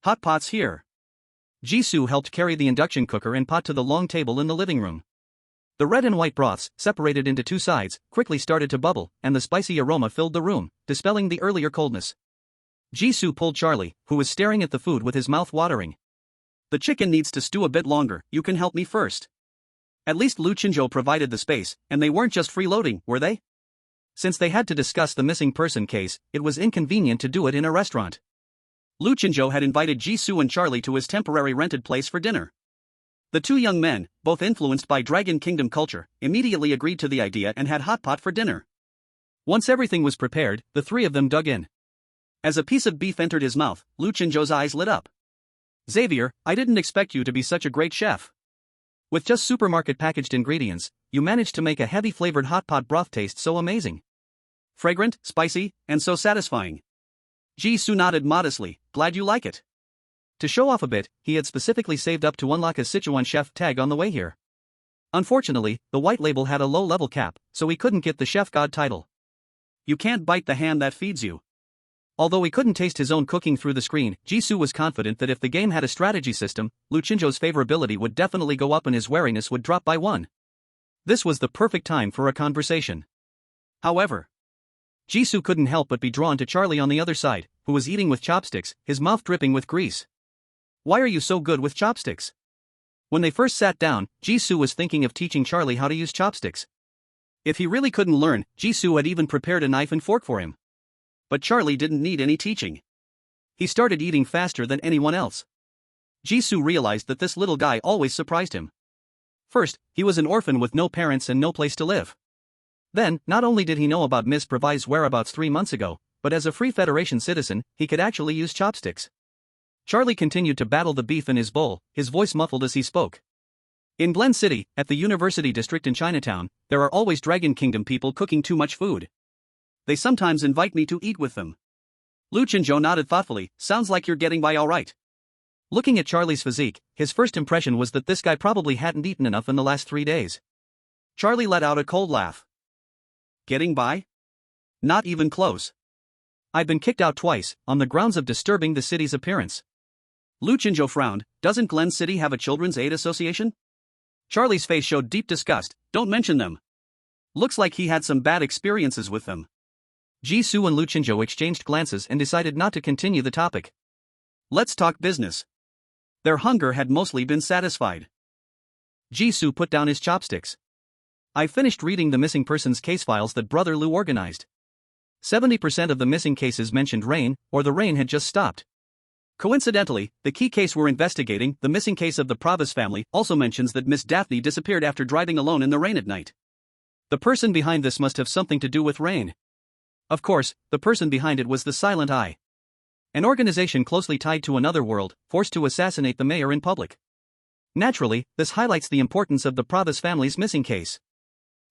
Hot pot's here. Jisoo helped carry the induction cooker and pot to the long table in the living room. The red and white broths, separated into 2 sides, quickly started to bubble, and the spicy aroma filled the room, dispelling the earlier coldness. Jisoo pulled Charlie, who was staring at the food with his mouth watering. The chicken needs to stew a bit longer, you can help me first. At least Lu Chinzhou provided the space, and they weren't just freeloading, were they? Since they had to discuss the missing person case, it was inconvenient to do it in a restaurant. Lu Chinzhou had invited Jisoo and Charlie to his temporary rented place for dinner. The two young men, both influenced by Dragon Kingdom culture, immediately agreed to the idea and had hot pot for dinner. Once everything was prepared, the three of them dug in. As a piece of beef entered his mouth, Lu Chinzhou's eyes lit up. Xavier, I didn't expect you to be such a great chef. With just supermarket packaged ingredients, you managed to make a heavy flavored hot pot broth taste so amazing. Fragrant, spicy, and so satisfying. Jisoo nodded modestly, glad you like it. To show off a bit, he had specifically saved up to unlock a Sichuan chef tag on the way here. Unfortunately, the white label had a low-level cap, so he couldn't get the chef god title. You can't bite the hand that feeds you. Although he couldn't taste his own cooking through the screen, Jisoo was confident that if the game had a strategy system, Lu Chinzhou's favorability would definitely go up and his wariness would drop by 1. This was the perfect time for a conversation. However, Jisoo couldn't help but be drawn to Charlie on the other side, who was eating with chopsticks, his mouth dripping with grease. Why are you so good with chopsticks? When they first sat down, Jisoo was thinking of teaching Charlie how to use chopsticks. If he really couldn't learn, Jisoo had even prepared a knife and fork for him. But Charlie didn't need any teaching. He started eating faster than anyone else. Jisoo realized that this little guy always surprised him. First, he was an orphan with no parents and no place to live. Then, not only did he know about Miss Previ's whereabouts 3 months ago, but as a Free Federation citizen, he could actually use chopsticks. Charlie continued to battle the beef in his bowl, his voice muffled as he spoke. In Glen City, at the University District in Chinatown, there are always Dragon Kingdom people cooking too much food. They sometimes invite me to eat with them. Lu Chinzhou nodded thoughtfully, sounds like you're getting by all right. Looking at Charlie's physique, his first impression was that this guy probably hadn't eaten enough in the last 3 days. Charlie let out a cold laugh. Getting by? Not even close. I've been kicked out twice, on the grounds of disturbing the city's appearance. Lu Chinzhou frowned, doesn't Glen City have a children's aid association? Charlie's face showed deep disgust, don't mention them. Looks like he had some bad experiences with them. Jisoo and Lu Chinzhou exchanged glances and decided not to continue the topic. Let's talk business. Their hunger had mostly been satisfied. Jisoo put down his chopsticks. I finished reading the missing persons case files that Brother Lu organized. 70% of the missing cases mentioned rain, or the rain had just stopped. Coincidentally, the key case we're investigating, the missing case of the Pravis family, also mentions that Miss Daphne disappeared after driving alone in the rain at night. The person behind this must have something to do with rain. Of course, the person behind it was the Silent Eye. An organization closely tied to another world, forced to assassinate the mayor in public. Naturally, this highlights the importance of the Pravis family's missing case.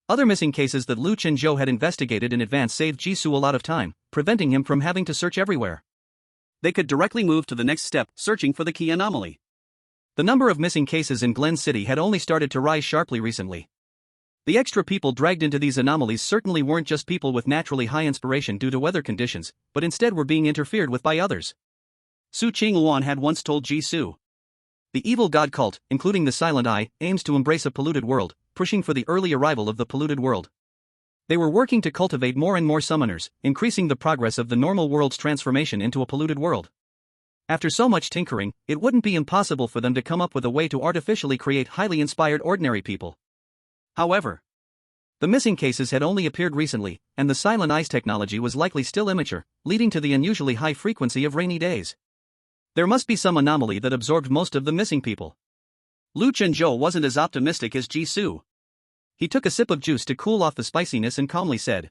Other missing cases that Lu Chinzhou had investigated in advance saved Jisoo a lot of time, preventing him from having to search everywhere. They could directly move to the next step, searching for the key anomaly. The number of missing cases in Glen City had only started to rise sharply recently. The extra people dragged into these anomalies certainly weren't just people with naturally high inspiration due to weather conditions, but instead were being interfered with by others. Su Qingluan had once told Jisoo. The evil god cult, including the Silent Eye, aims to embrace a polluted world, pushing for the early arrival of the polluted world. They were working to cultivate more and more summoners, increasing the progress of the normal world's transformation into a polluted world. After so much tinkering, it wouldn't be impossible for them to come up with a way to artificially create highly inspired ordinary people. However, the missing cases had only appeared recently, and the Silent Eye's technology was likely still immature, leading to the unusually high frequency of rainy days. There must be some anomaly that absorbed most of the missing people. Lu Chinzhou wasn't as optimistic as Jisoo. He took a sip of juice to cool off the spiciness and calmly said,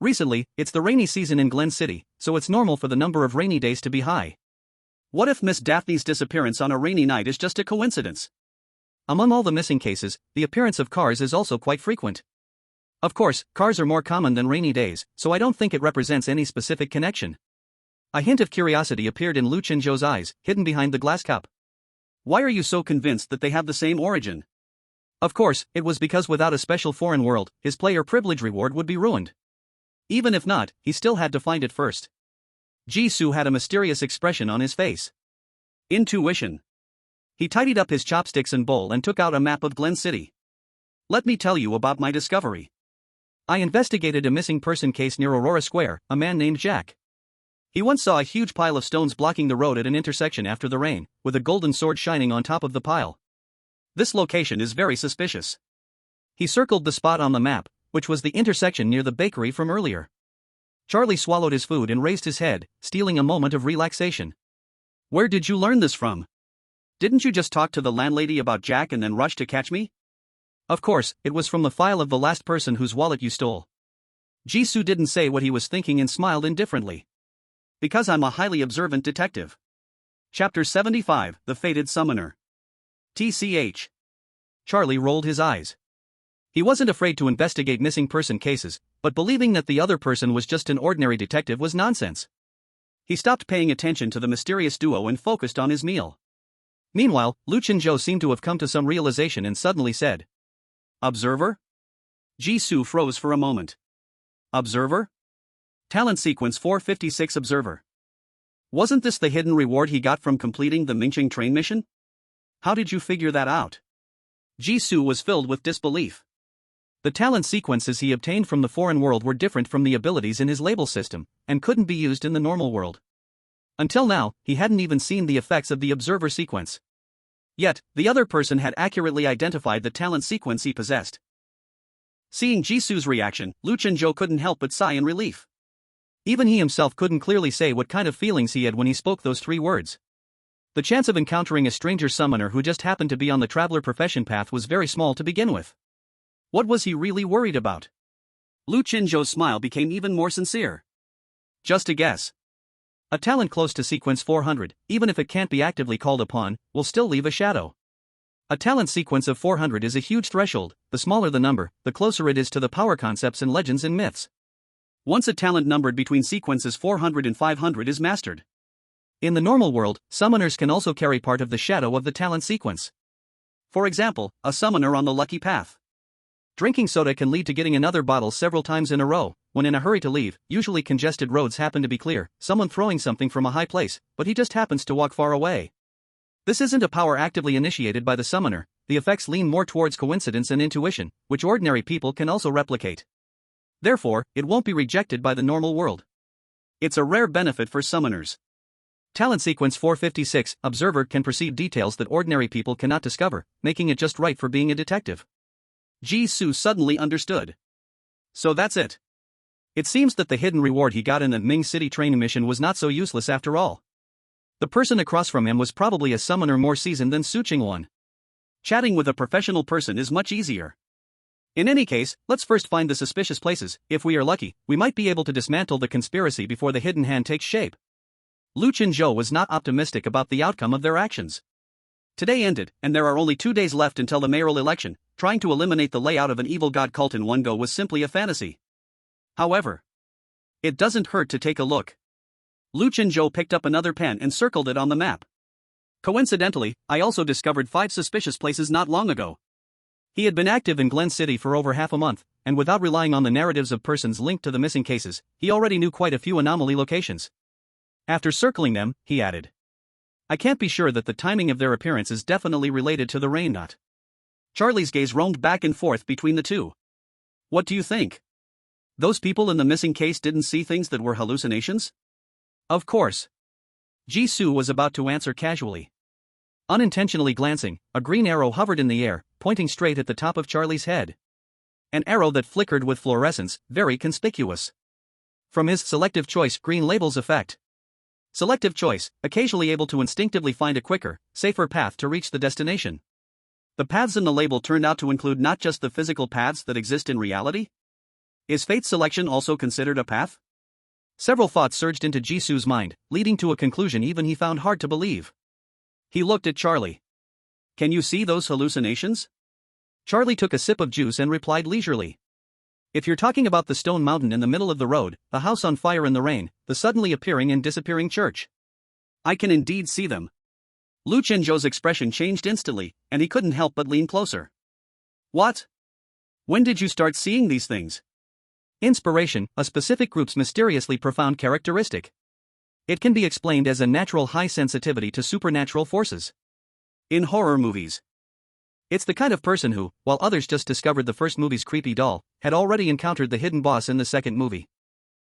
"Recently, it's the rainy season in Glen City, so it's normal for the number of rainy days to be high." What if Miss Daphne's disappearance on a rainy night is just a coincidence? Among all the missing cases, the appearance of cars is also quite frequent. Of course, cars are more common than rainy days, so I don't think it represents any specific connection. A hint of curiosity appeared in Lu Chinzhou's eyes, hidden behind the glass cup. Why are you so convinced that they have the same origin? Of course, it was because without a special foreign world, his player privilege reward would be ruined. Even if not, he still had to find it first. Jisoo had a mysterious expression on his face. Intuition. He tidied up his chopsticks and bowl and took out a map of Glen City. Let me tell you about my discovery. I investigated a missing person case near Aurora Square, a man named Jack. He once saw a huge pile of stones blocking the road at an intersection after the rain, with a golden sword shining on top of the pile. This location is very suspicious. He circled the spot on the map, which was the intersection near the bakery from earlier. Charlie swallowed his food and raised his head, stealing a moment of relaxation. Where did you learn this from? Didn't you just talk to the landlady about Jack and then rush to catch me? Of course, it was from the file of the last person whose wallet you stole. Jisoo didn't say what he was thinking and smiled indifferently. Because I'm a highly observant detective. Chapter 75, The Fated Summoner. TCH. Charlie rolled his eyes. He wasn't afraid to investigate missing person cases, but believing that the other person was just an ordinary detective was nonsense. He stopped paying attention to the mysterious duo and focused on his meal. Meanwhile, Lu Chenzhou seemed to have come to some realization and suddenly said, "Observer?" Jisoo froze for a moment. "Observer? Talent sequence 456 Observer. Wasn't this the hidden reward he got from completing the Mingqing train mission? How did you figure that out?" Jisoo was filled with disbelief. The talent sequences he obtained from the foreign world were different from the abilities in his label system, and couldn't be used in the normal world. Until now, he hadn't even seen the effects of the observer sequence. Yet, the other person had accurately identified the talent sequence he possessed. Seeing Jisoo's reaction, Lu Chenzhou couldn't help but sigh in relief. Even he himself couldn't clearly say what kind of feelings he had when he spoke those 3 words. The chance of encountering a stranger summoner who just happened to be on the traveler profession path was very small to begin with. What was he really worried about? Lu Chenzhou's smile became even more sincere. Just a guess. A talent close to sequence 400, even if it can't be actively called upon, will still leave a shadow. A talent sequence of 400 is a huge threshold. The smaller the number, the closer it is to the power concepts and legends and myths. Once a talent numbered between sequences 400 and 500 is mastered. In the normal world, summoners can also carry part of the shadow of the talent sequence. For example, a summoner on the lucky path. Drinking soda can lead to getting another bottle several times in a row. When in a hurry to leave, usually congested roads happen to be clear, someone throwing something from a high place, but he just happens to walk far away. This isn't a power actively initiated by the summoner. The effects lean more towards coincidence and intuition, which ordinary people can also replicate. Therefore, it won't be rejected by the normal world. It's a rare benefit for summoners. Talent sequence 456, Observer can perceive details that ordinary people cannot discover, making it just right for being a detective. Jisoo suddenly understood. So that's it. It seems that the hidden reward he got in the Ming City training mission was not so useless after all. The person across from him was probably a summoner more seasoned than Su Chingwan. Chatting with a professional person is much easier. In any case, let's first find the suspicious places. If we are lucky, we might be able to dismantle the conspiracy before the hidden hand takes shape. Lu Chenzhou was not optimistic about the outcome of their actions. Today ended, and there are only 2 days left until the mayoral election. Trying to eliminate the layout of an evil god cult in one go was simply a fantasy. However, it doesn't hurt to take a look. Lu Chenzhou picked up another pen and circled it on the map. Coincidentally, I also discovered 5 suspicious places not long ago. He had been active in Glen City for over half a month, and without relying on the narratives of persons linked to the missing cases, he already knew quite a few anomaly locations. After circling them, he added, "I can't be sure that the timing of their appearance is definitely related to the rain knot." Charlie's gaze roamed back and forth between the two. "What do you think? Those people in the missing case didn't see things that were hallucinations?" "Of course." Jisoo was about to answer casually. Unintentionally glancing, a green arrow hovered in the air, pointing straight at the top of Charlie's head. An arrow that flickered with fluorescence, very conspicuous. From his selective choice green labels effect. Selective choice, occasionally able to instinctively find a quicker, safer path to reach the destination. The paths in the label turned out to include not just the physical paths that exist in reality? Is fate selection also considered a path? Several thoughts surged into Jisoo's mind, leading to a conclusion even he found hard to believe. He looked at Charlie. "Can you see those hallucinations?" Charlie took a sip of juice and replied leisurely. "If you're talking about the stone mountain in the middle of the road, the house on fire in the rain, the suddenly appearing and disappearing church. I can indeed see them." Lu Chenzhou's expression changed instantly, and he couldn't help but lean closer. "What? When did you start seeing these things?" Inspiration, a specific group's mysteriously profound characteristic. It can be explained as a natural high sensitivity to supernatural forces. In horror movies. It's the kind of person who, while others just discovered the first movie's creepy doll, had already encountered the hidden boss in the second movie.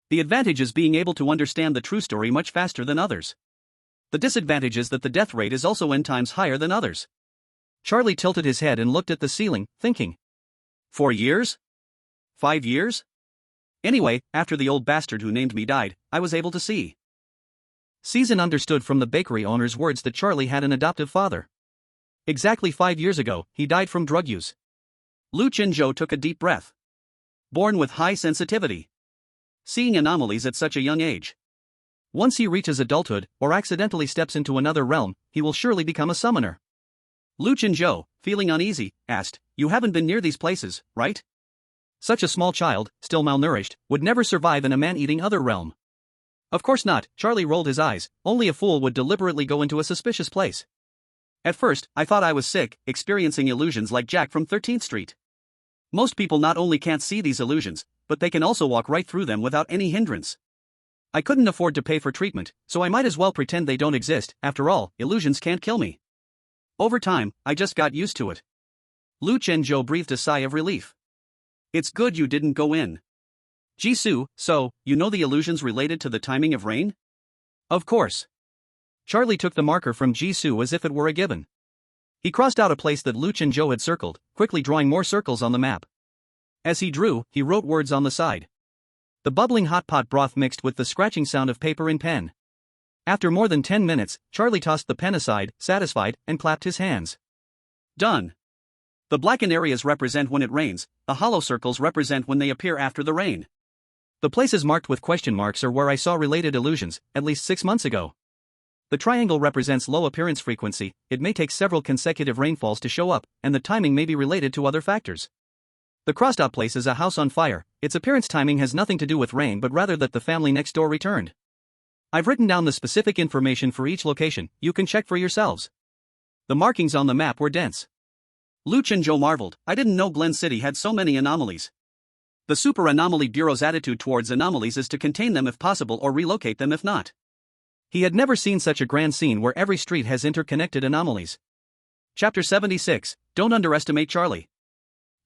The advantage is being able to understand the true story much faster than others. The disadvantage is that the death rate is also n times higher than others. Charlie tilted his head and looked at the ceiling, thinking. 4 years? 5 years? Anyway, after the old bastard who named me died, I was able to see. Season understood from the bakery owner's words that Charlie had an adoptive father. Exactly 5 years ago, he died from drug use. Lu Chenzhou took a deep breath. Born with high sensitivity. Seeing anomalies at such a young age. Once he reaches adulthood, or accidentally steps into another realm, he will surely become a summoner. Lu Chenzhou, feeling uneasy, asked, "You haven't been near these places, right?" Such a small child, still malnourished, would never survive in a man-eating other realm. Of course not, Charlie rolled his eyes, only a fool would deliberately go into a suspicious place. At first, I thought I was sick, experiencing illusions like Jack from 13th Street. Most people not only can't see these illusions, but they can also walk right through them without any hindrance. I couldn't afford to pay for treatment, so I might as well pretend they don't exist. After all, illusions can't kill me. Over time, I just got used to it. Lu Chenzhou breathed a sigh of relief. It's good you didn't go in. Jisoo, so, you know the illusions related to the timing of rain? Of course. Charlie took the marker from Jisoo as if it were a given. He crossed out a place that Lu Chenzhou had circled, quickly drawing more circles on the map. As he drew, he wrote words on the side. The bubbling hot pot broth mixed with the scratching sound of paper and pen. After more than 10 minutes, Charlie tossed the pen aside, satisfied, and clapped his hands. Done. The blackened areas represent when it rains, the hollow circles represent when they appear after the rain. The places marked with question marks are where I saw related illusions, at least 6 months ago. The triangle represents low appearance frequency, it may take several consecutive rainfalls to show up, and the timing may be related to other factors. The crossed out place is a house on fire, its appearance timing has nothing to do with rain but rather that the family next door returned. I've written down the specific information for each location, you can check for yourselves. The markings on the map were dense. Lu Chenzhou marveled, I didn't know Glen City had so many anomalies. The Super Anomaly Bureau's attitude towards anomalies is to contain them if possible or relocate them if not. He had never seen such a grand scene where every street has interconnected anomalies. Chapter 76, Don't Underestimate Charlie.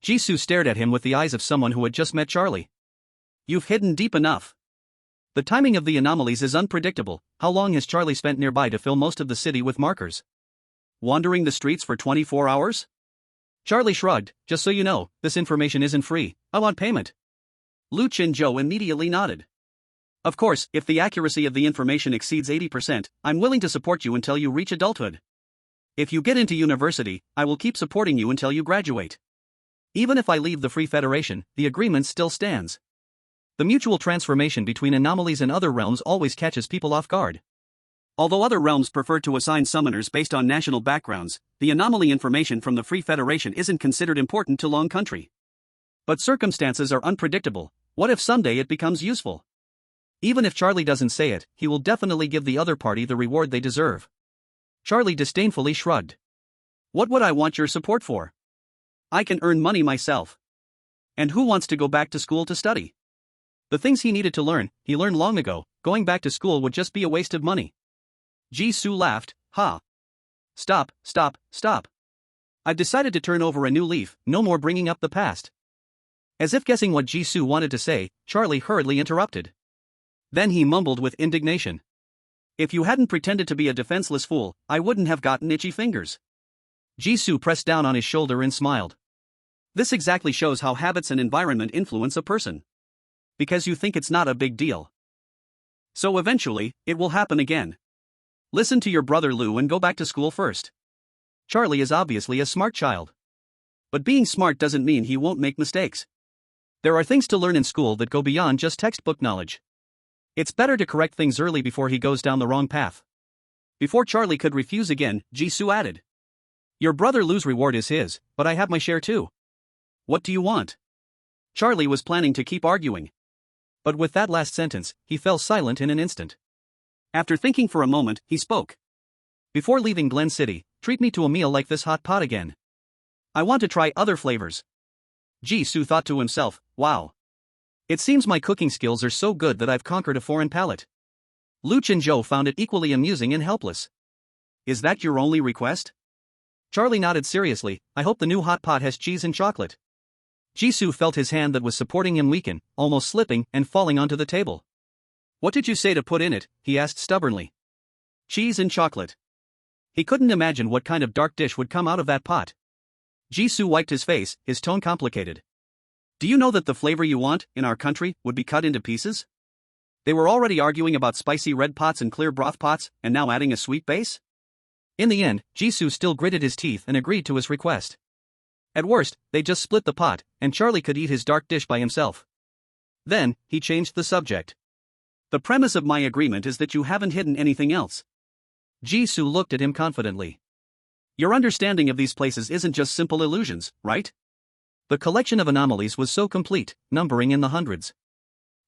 Jisoo stared at him with the eyes of someone who had just met Charlie. You've hidden deep enough. The timing of the anomalies is unpredictable. How long has Charlie spent nearby to fill most of the city with markers? Wandering the streets for 24 hours? Charlie shrugged, just so you know, this information isn't free, I want payment. Lu Chenzhou immediately nodded. Of course, if the accuracy of the information exceeds 80%, I'm willing to support you until you reach adulthood. If you get into university, I will keep supporting you until you graduate. Even if I leave the Free Federation, the agreement still stands. The mutual transformation between anomalies and other realms always catches people off guard. Although other realms prefer to assign summoners based on national backgrounds, the anomaly information from the Free Federation isn't considered important to Long Country. But circumstances are unpredictable. What if someday it becomes useful? Even if Charlie doesn't say it, he will definitely give the other party the reward they deserve. Charlie disdainfully shrugged. What would I want your support for? I can earn money myself. And who wants to go back to school to study? The things he needed to learn, he learned long ago, going back to school would just be a waste of money. Jisoo laughed, ha. Stop. I've decided to turn over a new leaf, no more bringing up the past. As if guessing what Jisoo wanted to say, Charlie hurriedly interrupted. Then he mumbled with indignation. If you hadn't pretended to be a defenseless fool, I wouldn't have gotten itchy fingers. Jisoo pressed down on his shoulder and smiled. This exactly shows how habits and environment influence a person. Because you think it's not a big deal. So eventually, it will happen again. Listen to your brother Lu and go back to school first. Charlie is obviously a smart child. But being smart doesn't mean he won't make mistakes. There are things to learn in school that go beyond just textbook knowledge. It's better to correct things early before he goes down the wrong path. Before Charlie could refuse again, Jisoo added. Your brother Lu's reward is his, but I have my share too. What do you want? Charlie was planning to keep arguing. But with that last sentence, he fell silent in an instant. After thinking for a moment, he spoke. Before leaving Glen City, treat me to a meal like this hot pot again. I want to try other flavors. Jisoo thought to himself, wow. It seems my cooking skills are so good that I've conquered a foreign palate. Lu Chenzhou found it equally amusing and helpless. Is that your only request? Charlie nodded seriously, I hope the new hot pot has cheese and chocolate. Jisoo felt his hand that was supporting him weaken, almost slipping and falling onto the table. What did you say to put in it? He asked stubbornly. Cheese and chocolate. He couldn't imagine what kind of dark dish would come out of that pot. Jisoo wiped his face, his tone complicated. Do you know that the flavor you want, in our country, would be cut into pieces? They were already arguing about spicy red pots and clear broth pots, and now adding a sweet base? In the end, Jisoo still gritted his teeth and agreed to his request. At worst, they just split the pot, and Charlie could eat his dark dish by himself. Then, he changed the subject. The premise of my agreement is that you haven't hidden anything else. Jisoo looked at him confidently. Your understanding of these places isn't just simple illusions, right? The collection of anomalies was so complete, numbering in the hundreds.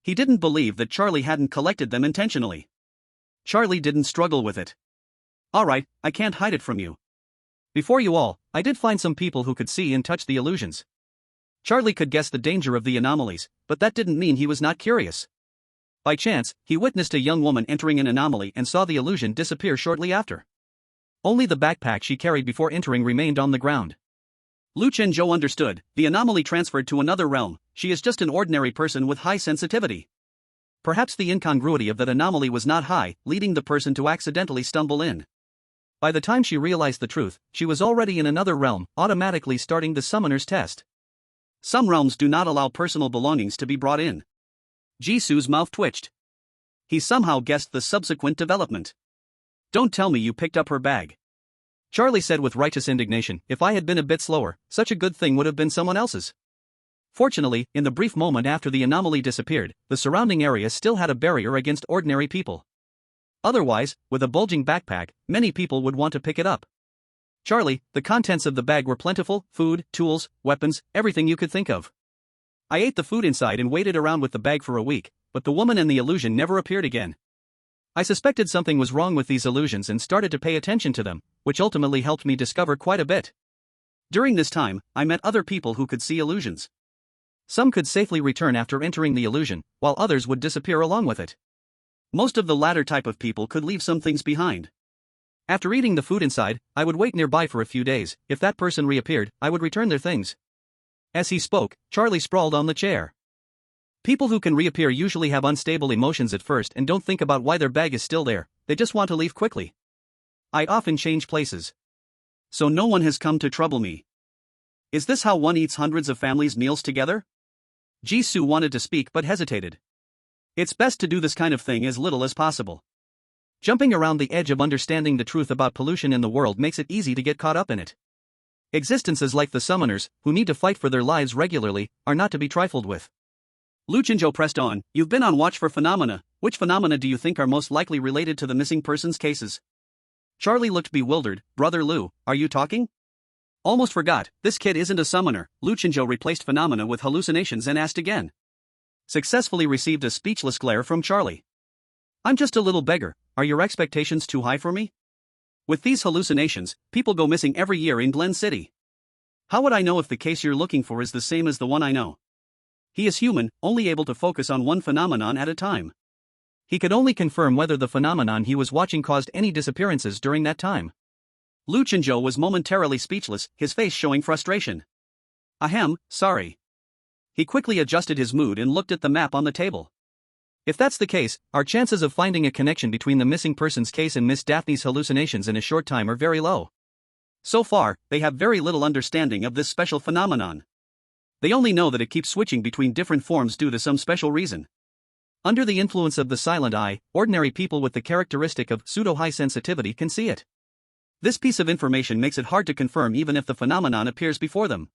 He didn't believe that Charlie hadn't collected them intentionally. Charlie didn't struggle with it. Alright, I can't hide it from you. Before you all, I did find some people who could see and touch the illusions. Charlie could guess the danger of the anomalies, but that didn't mean he was not curious. By chance, he witnessed a young woman entering an anomaly and saw the illusion disappear shortly after. Only the backpack she carried before entering remained on the ground. Lu Chenzhou understood, the anomaly transferred to another realm, she is just an ordinary person with high sensitivity. Perhaps the incongruity of that anomaly was not high, leading the person to accidentally stumble in. By the time she realized the truth, she was already in another realm, automatically starting the summoner's test. Some realms do not allow personal belongings to be brought in. Jisoo's mouth twitched. He somehow guessed the subsequent development. Don't tell me you picked up her bag. Charlie said with righteous indignation, if I had been a bit slower, such a good thing would have been someone else's. Fortunately, in the brief moment after the anomaly disappeared, the surrounding area still had a barrier against ordinary people. Otherwise, with a bulging backpack, many people would want to pick it up. Charlie, the contents of the bag were plentiful, food, tools, weapons, everything you could think of. I ate the food inside and waited around with the bag for a week, but the woman and the illusion never appeared again. I suspected something was wrong with these illusions and started to pay attention to them, which ultimately helped me discover quite a bit. During this time, I met other people who could see illusions. Some could safely return after entering the illusion, while others would disappear along with it. Most of the latter type of people could leave some things behind. After eating the food inside, I would wait nearby for a few days. If that person reappeared, I would return their things. As he spoke, Charlie sprawled on the chair. People who can reappear usually have unstable emotions at first and don't think about why their bag is still there, they just want to leave quickly. I often change places. So no one has come to trouble me. Is this how one eats hundreds of families' meals together? Jisoo wanted to speak but hesitated. It's best to do this kind of thing as little as possible. Jumping around the edge of understanding the truth about pollution in the world makes it easy to get caught up in it. Existences like the summoners, who need to fight for their lives regularly, are not to be trifled with. Lu Chenzhou pressed on, you've been on watch for phenomena. Which phenomena do you think are most likely related to the missing persons cases? Charlie looked bewildered. Brother Lu, are you talking? Almost forgot, this kid isn't a summoner. Lu Chenzhou replaced phenomena with hallucinations and asked again. Successfully received a speechless glare from Charlie. I'm just a little beggar, are your expectations too high for me? With these hallucinations, people go missing every year in Glen City. How would I know if the case you're looking for is the same as the one I know? He is human, only able to focus on one phenomenon at a time. He could only confirm whether the phenomenon he was watching caused any disappearances during that time. Lu Chenzhou was momentarily speechless, his face showing frustration. Ahem, sorry. He quickly adjusted his mood and looked at the map on the table. If that's the case, our chances of finding a connection between the missing persons case and Miss Daphne's hallucinations in a short time are very low. So far, they have very little understanding of this special phenomenon. They only know that it keeps switching between different forms due to some special reason. Under the influence of the silent eye, ordinary people with the characteristic of pseudo-high sensitivity can see it. This piece of information makes it hard to confirm even if the phenomenon appears before them.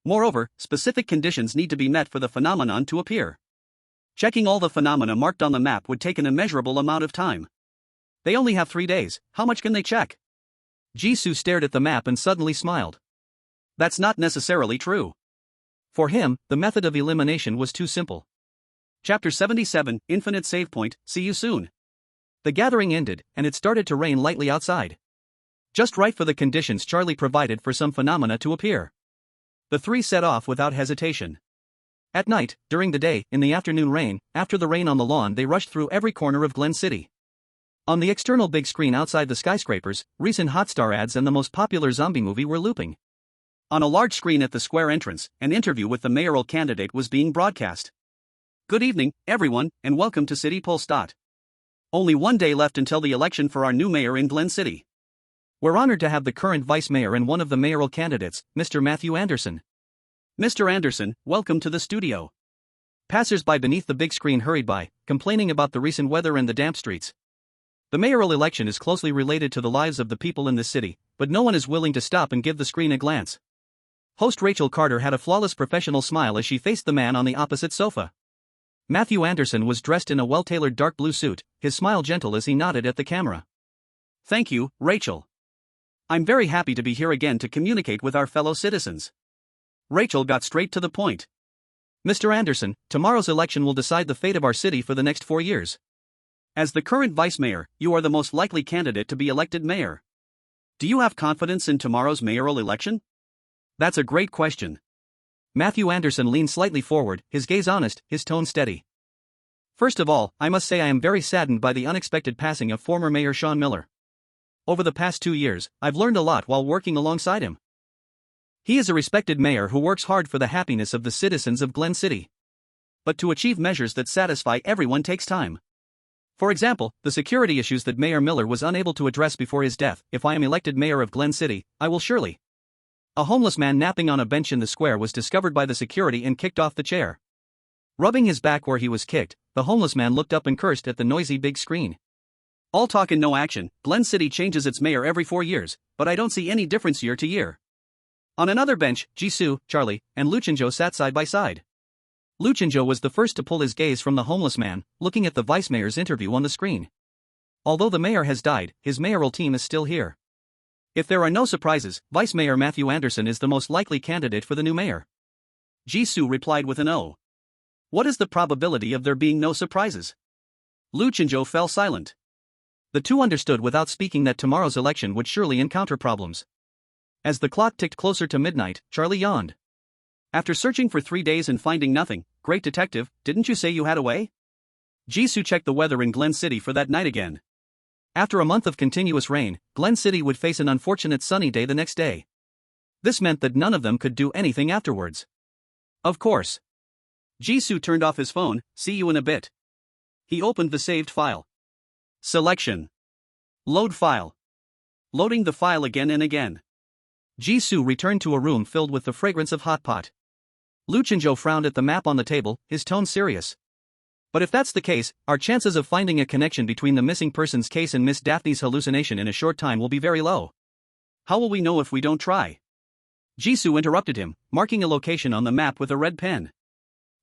Moreover, specific conditions need to be met for the phenomenon to appear. Checking all the phenomena marked on the map would take an immeasurable amount of time. They only have 3 days, how much can they check? Jisoo stared at the map and suddenly smiled. That's not necessarily true. For him, the method of elimination was too simple. Chapter 77, Infinite Save Point, see you soon. The gathering ended, and it started to rain lightly outside. Just right for the conditions Charlie provided for some phenomena to appear. The three set off without hesitation. At night, during the day, in the afternoon rain, after the rain on the lawn, they rushed through every corner of Glen City. On the external big screen outside the skyscrapers, recent Hotstar ads and the most popular zombie movie were looping. On a large screen at the square entrance, an interview with the mayoral candidate was being broadcast. Good evening, everyone, and welcome to City Pulse. Only one day left until the election for our new mayor in Glen City. We're honored to have the current vice mayor and one of the mayoral candidates, Mr. Matthew Anderson. Mr. Anderson, welcome to the studio. Passers-by beneath the big screen hurried by, complaining about the recent weather and the damp streets. The mayoral election is closely related to the lives of the people in this city, but no one is willing to stop and give the screen a glance. Host Rachel Carter had a flawless professional smile as she faced the man on the opposite sofa. Matthew Anderson was dressed in a well-tailored dark blue suit, his smile gentle as he nodded at the camera. Thank you, Rachel. I'm very happy to be here again to communicate with our fellow citizens. Rachel got straight to the point. Mr. Anderson, tomorrow's election will decide the fate of our city for the next 4 years. As the current vice mayor, you are the most likely candidate to be elected mayor. Do you have confidence in tomorrow's mayoral election? That's a great question. Matthew Anderson leaned slightly forward, his gaze honest, his tone steady. First of all, I must say I am very saddened by the unexpected passing of former Mayor Sean Miller. Over the past 2 years, I've learned a lot while working alongside him. He is a respected mayor who works hard for the happiness of the citizens of Glen City. But to achieve measures that satisfy everyone takes time. For example, the security issues that Mayor Miller was unable to address before his death. If I am elected mayor of Glen City, I will surely. A homeless man napping on a bench in the square was discovered by the security and kicked off the chair. Rubbing his back where he was kicked, the homeless man looked up and cursed at the noisy big screen. All talk and no action. Glen City changes its mayor every 4 years, but I don't see any difference year to year. On another bench, Jisoo, Charlie, and Luchinjo sat side by side. Luchinjo was the first to pull his gaze from the homeless man, looking at the vice mayor's interview on the screen. Although the mayor has died, his mayoral team is still here. If there are no surprises, Vice Mayor Matthew Anderson is the most likely candidate for the new mayor. Jisoo replied with an O. What is the probability of there being no surprises? Luchinjo fell silent. The two understood without speaking that tomorrow's election would surely encounter problems. As the clock ticked closer to midnight, Charlie yawned. After searching for 3 days and finding nothing, great detective, didn't you say you had a way? Jisoo checked the weather in Glen City for that night again. After a month of continuous rain, Glen City would face an unfortunate sunny day the next day. This meant that none of them could do anything afterwards. Of course. Jisoo turned off his phone. See you in a bit. He opened the saved file. Selection. Load file. Loading the file again and again. Jisoo returned to a room filled with the fragrance of hot pot. Luchinjo frowned at the map on the table, his tone serious. But if that's the case, our chances of finding a connection between the missing persons case and Miss Daphne's hallucination in a short time will be very low. How will we know if we don't try? Jisoo interrupted him, marking a location on the map with a red pen.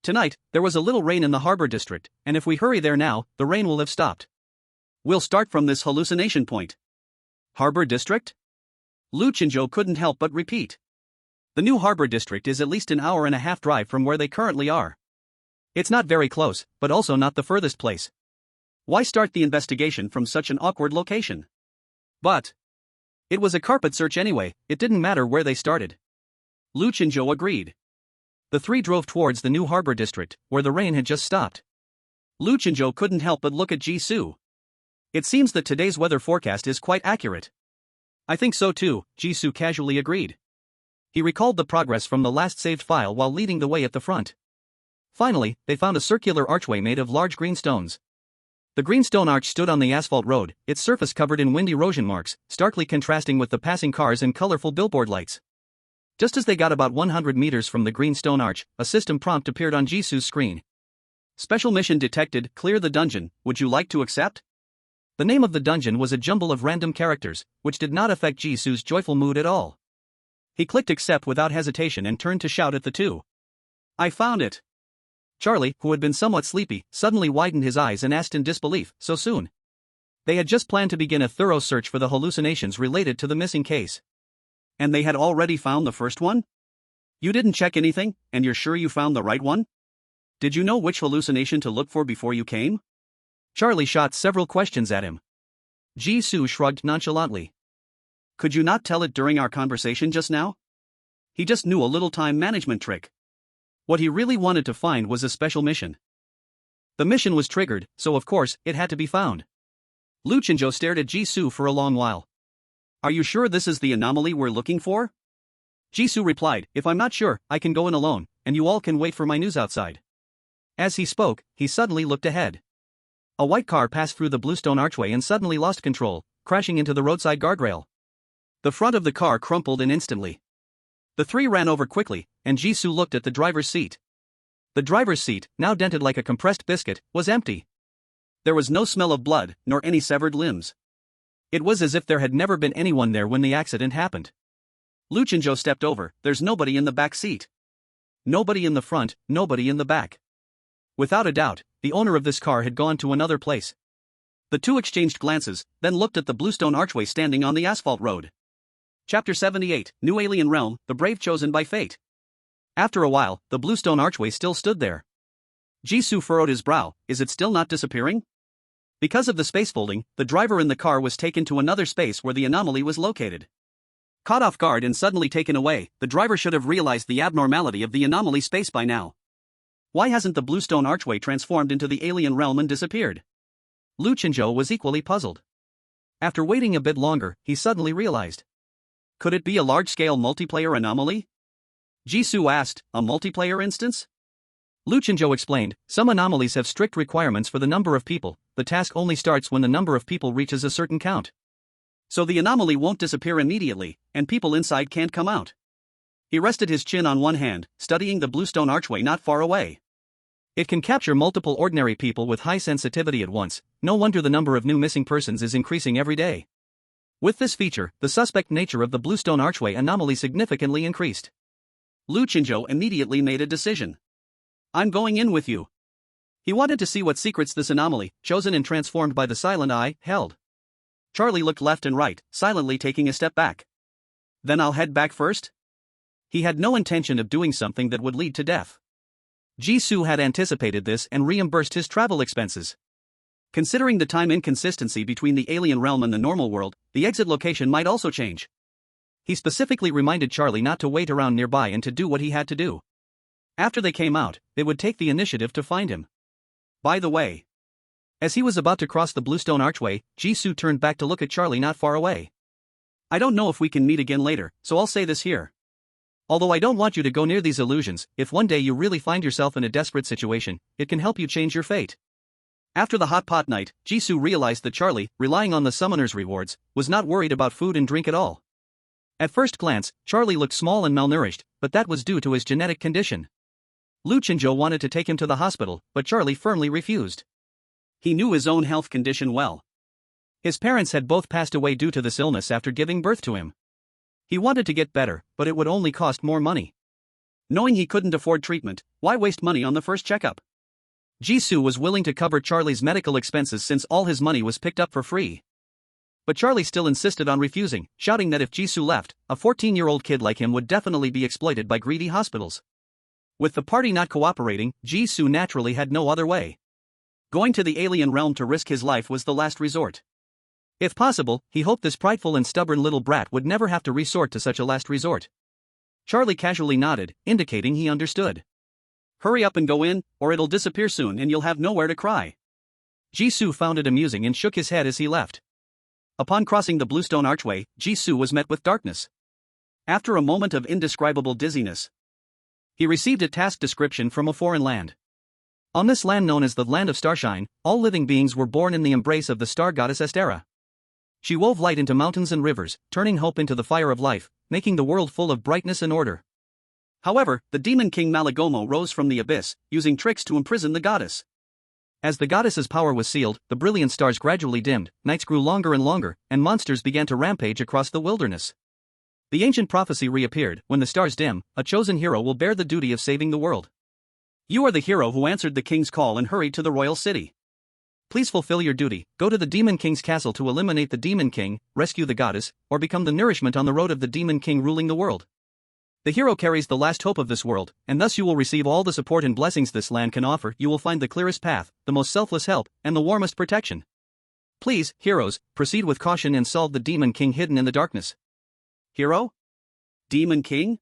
Tonight, there was a little rain in the harbor district, and if we hurry there now, the rain will have stopped. We'll start from this hallucination point. Harbor district? Luchinjo couldn't help but repeat. The new harbor district is at least an hour and a half drive from where they currently are. It's not very close, but also not the furthest place. Why start the investigation from such an awkward location? But it was a carpet search anyway, it didn't matter where they started. Luchinjo agreed. The three drove towards the new harbor district, where the rain had just stopped. Luchinjo couldn't help but look at Jisoo. It seems that today's weather forecast is quite accurate. I think so too, Jisoo casually agreed. He recalled the progress from the last saved file while leading the way at the front. Finally, they found a circular archway made of large green stones. The green stone arch stood on the asphalt road, its surface covered in wind erosion marks, starkly contrasting with the passing cars and colorful billboard lights. Just as they got about 100 meters from the green stone arch, a system prompt appeared on Jisoo's screen. Special mission detected, clear the dungeon, would you like to accept? The name of the dungeon was a jumble of random characters, which did not affect Jisoo's joyful mood at all. He clicked accept without hesitation and turned to shout at the two. I found it! Charlie, who had been somewhat sleepy, suddenly widened his eyes and asked in disbelief, so soon? They had just planned to begin a thorough search for the hallucinations related to the missing case. And they had already found the first one? You didn't check anything, and you're sure you found the right one? Did you know which hallucination to look for before you came? Charlie shot several questions at him. Jisoo shrugged nonchalantly. Could you not tell it during our conversation just now? He just knew a little time management trick. What he really wanted to find was a special mission. The mission was triggered, so of course, it had to be found. Luchinjo stared at Jisoo for a long while. Are you sure this is the anomaly we're looking for? Jisoo replied, if I'm not sure, I can go in alone, and you all can wait for my news outside. As he spoke, he suddenly looked ahead. A white car passed through the bluestone archway and suddenly lost control, crashing into the roadside guardrail. The front of the car crumpled in instantly. The three ran over quickly, and Jisoo looked at the driver's seat. The driver's seat, now dented like a compressed biscuit, was empty. There was no smell of blood, nor any severed limbs. It was as if there had never been anyone there when the accident happened. Luchinjo stepped over. There's nobody in the back seat. Nobody in the front, nobody in the back. Without a doubt, the owner of this car had gone to another place. The two exchanged glances, then looked at the bluestone archway standing on the asphalt road. Chapter 78, New Alien Realm, The Brave Chosen by Fate. After a while, the bluestone archway still stood there. Jisoo furrowed his brow. Is it still not disappearing? Because of the space folding, the driver in the car was taken to another space where the anomaly was located. Caught off guard and suddenly taken away, the driver should have realized the abnormality of the anomaly space by now. Why hasn't the bluestone archway transformed into the alien realm and disappeared? Luchinjo was equally puzzled. After waiting a bit longer, he suddenly realized. Could it be a large-scale multiplayer anomaly? Jisoo asked, a multiplayer instance? Luchinjo explained, some anomalies have strict requirements for the number of people. The task only starts when the number of people reaches a certain count. So the anomaly won't disappear immediately, and people inside can't come out. He rested his chin on one hand, studying the bluestone archway not far away. It can capture multiple ordinary people with high sensitivity at once. No wonder the number of new missing persons is increasing every day. With this feature, the suspect nature of the bluestone archway anomaly significantly increased. Luchinjo immediately made a decision. I'm going in with you. He wanted to see what secrets this anomaly, chosen and transformed by the silent eye, held. Charlie looked left and right, silently taking a step back. Then I'll head back first? He had no intention of doing something that would lead to death. Jisoo had anticipated this and reimbursed his travel expenses. Considering the time inconsistency between the alien realm and the normal world, the exit location might also change. He specifically reminded Charlie not to wait around nearby and to do what he had to do. After they came out, they would take the initiative to find him. By the way. As he was about to cross the bluestone archway, Jisoo turned back to look at Charlie not far away. I don't know if we can meet again later, so I'll say this here. Although I don't want you to go near these illusions, if one day you really find yourself in a desperate situation, it can help you change your fate. After the hot pot night, Jisoo realized that Charlie, relying on the summoner's rewards, was not worried about food and drink at all. At first glance, Charlie looked small and malnourished, but that was due to his genetic condition. Luchinjo wanted to take him to the hospital, but Charlie firmly refused. He knew his own health condition well. His parents had both passed away due to this illness after giving birth to him. He wanted to get better, but it would only cost more money. Knowing he couldn't afford treatment, why waste money on the first checkup? Jisoo was willing to cover Charlie's medical expenses since all his money was picked up for free. But Charlie still insisted on refusing, shouting that if Jisoo left, a 14-year-old kid like him would definitely be exploited by greedy hospitals. With the party not cooperating, Jisoo naturally had no other way. Going to the alien realm to risk his life was the last resort. If possible, he hoped this prideful and stubborn little brat would never have to resort to such a last resort. Charlie casually nodded, indicating he understood. Hurry up and go in, or it'll disappear soon and you'll have nowhere to cry. Jisoo found it amusing and shook his head as he left. Upon crossing the bluestone archway, Jisoo was met with darkness. After a moment of indescribable dizziness, he received a task description from a foreign land. On this land known as the Land of Starshine, all living beings were born in the embrace of the star goddess Estera. She wove light into mountains and rivers, turning hope into the fire of life, making the world full of brightness and order. However, the demon king Malagomo rose from the abyss, using tricks to imprison the goddess. As the goddess's power was sealed, the brilliant stars gradually dimmed, nights grew longer and longer, and monsters began to rampage across the wilderness. The ancient prophecy reappeared: when the stars dim, a chosen hero will bear the duty of saving the world. You are the hero who answered the king's call and hurried to the royal city. Please fulfill your duty, go to the demon king's castle to eliminate the demon king, rescue the goddess, or become the nourishment on the road of the demon king ruling the world. The hero carries the last hope of this world, and thus you will receive all the support and blessings this land can offer. You will find the clearest path, the most selfless help, and the warmest protection. Please, heroes, proceed with caution and solve the demon king hidden in the darkness. Hero? Demon king?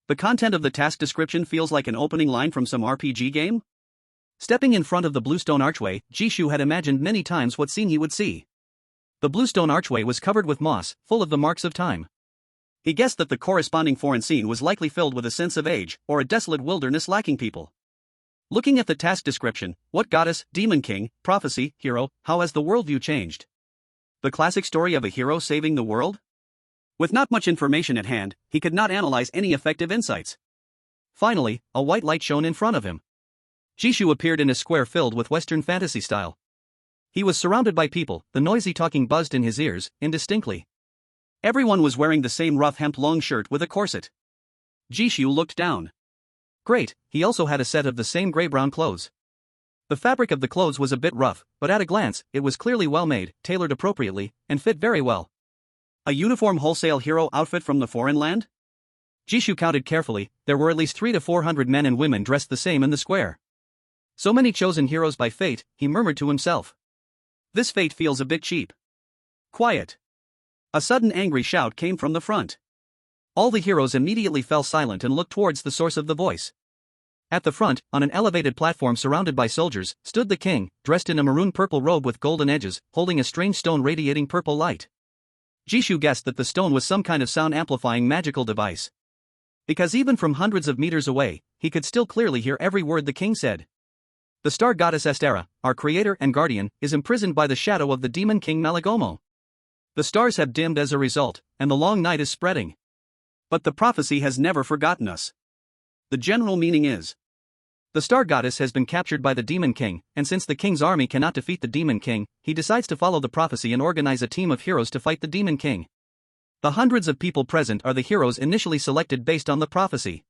The content of the task description feels like an opening line from some RPG game? Stepping in front of the bluestone archway, Jisoo had imagined many times what scene he would see. The bluestone archway was covered with moss, full of the marks of time. He guessed that the corresponding foreign scene was likely filled with a sense of age, or a desolate wilderness lacking people. Looking at the task description, what goddess, demon king, prophecy, hero, how has the worldview changed? The classic story of a hero saving the world? With not much information at hand, he could not analyze any effective insights. Finally, a white light shone in front of him. Jishu appeared in a square filled with Western fantasy style. He was surrounded by people, the noisy talking buzzed in his ears, indistinctly. Everyone was wearing the same rough hemp long shirt with a corset. Jishu looked down. Great, he also had a set of the same gray-brown clothes. The fabric of the clothes was a bit rough, but at a glance, it was clearly well made, tailored appropriately, and fit very well. A uniform wholesale hero outfit from the foreign land? Jishu counted carefully, there were at least 300 to 400 men and women dressed the same in the square. So many chosen heroes by fate, he murmured to himself. This fate feels a bit cheap. Quiet. A sudden angry shout came from the front. All the heroes immediately fell silent and looked towards the source of the voice. At the front, on an elevated platform surrounded by soldiers, stood the king, dressed in a maroon-purple robe with golden edges, holding a strange stone radiating purple light. Jishu guessed that the stone was some kind of sound-amplifying magical device. Because even from hundreds of meters away, he could still clearly hear every word the king said. The star goddess Estera, our creator and guardian, is imprisoned by the shadow of the demon king Malagomo. The stars have dimmed as a result, and the long night is spreading. But the prophecy has never forgotten us. The general meaning is, the star goddess has been captured by the demon king, and since the king's army cannot defeat the demon king, he decides to follow the prophecy and organize a team of heroes to fight the demon king. The hundreds of people present are the heroes initially selected based on the prophecy.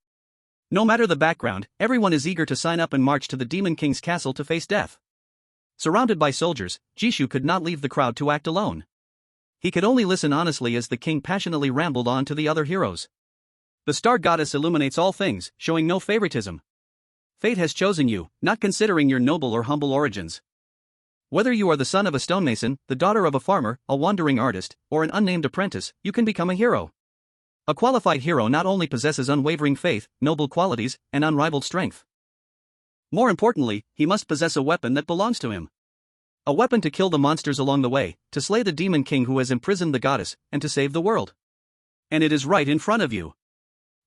No matter the background, everyone is eager to sign up and march to the demon king's castle to face death. Surrounded by soldiers, Jishu could not leave the crowd to act alone. He could only listen honestly as the king passionately rambled on to the other heroes. The star goddess illuminates all things, showing no favoritism. Fate has chosen you, not considering your noble or humble origins. Whether you are the son of a stonemason, the daughter of a farmer, a wandering artist, or an unnamed apprentice, you can become a hero. A qualified hero not only possesses unwavering faith, noble qualities, and unrivaled strength. More importantly, he must possess a weapon that belongs to him. A weapon to kill the monsters along the way, to slay the demon king who has imprisoned the goddess, and to save the world. And it is right in front of you.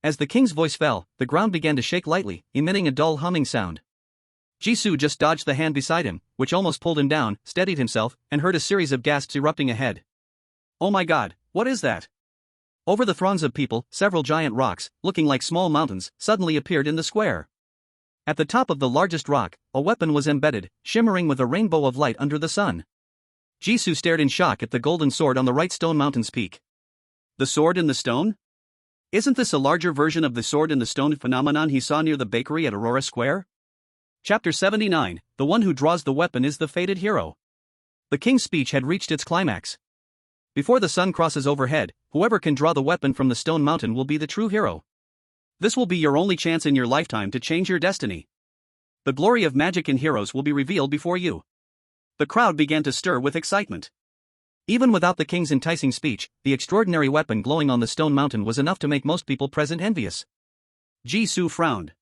As the king's voice fell, the ground began to shake lightly, emitting a dull humming sound. Jishu just dodged the hand beside him, which almost pulled him down, steadied himself, and heard a series of gasps erupting ahead. Oh my god, what is that? Over the throngs of people, several giant rocks, looking like small mountains, suddenly appeared in the square. At the top of the largest rock, a weapon was embedded, shimmering with a rainbow of light under the sun. Jishu stared in shock at the golden sword on the right stone mountain's peak. The sword in the stone? Isn't this a larger version of the sword in the stone phenomenon he saw near the bakery at Aurora Square? Chapter 79, The one who draws the weapon is the fated hero. The king's speech had reached its climax. Before the sun crosses overhead, whoever can draw the weapon from the stone mountain will be the true hero. This will be your only chance in your lifetime to change your destiny. The glory of magic and heroes will be revealed before you. The crowd began to stir with excitement. Even without the king's enticing speech, the extraordinary weapon glowing on the stone mountain was enough to make most people present envious. Jishu frowned.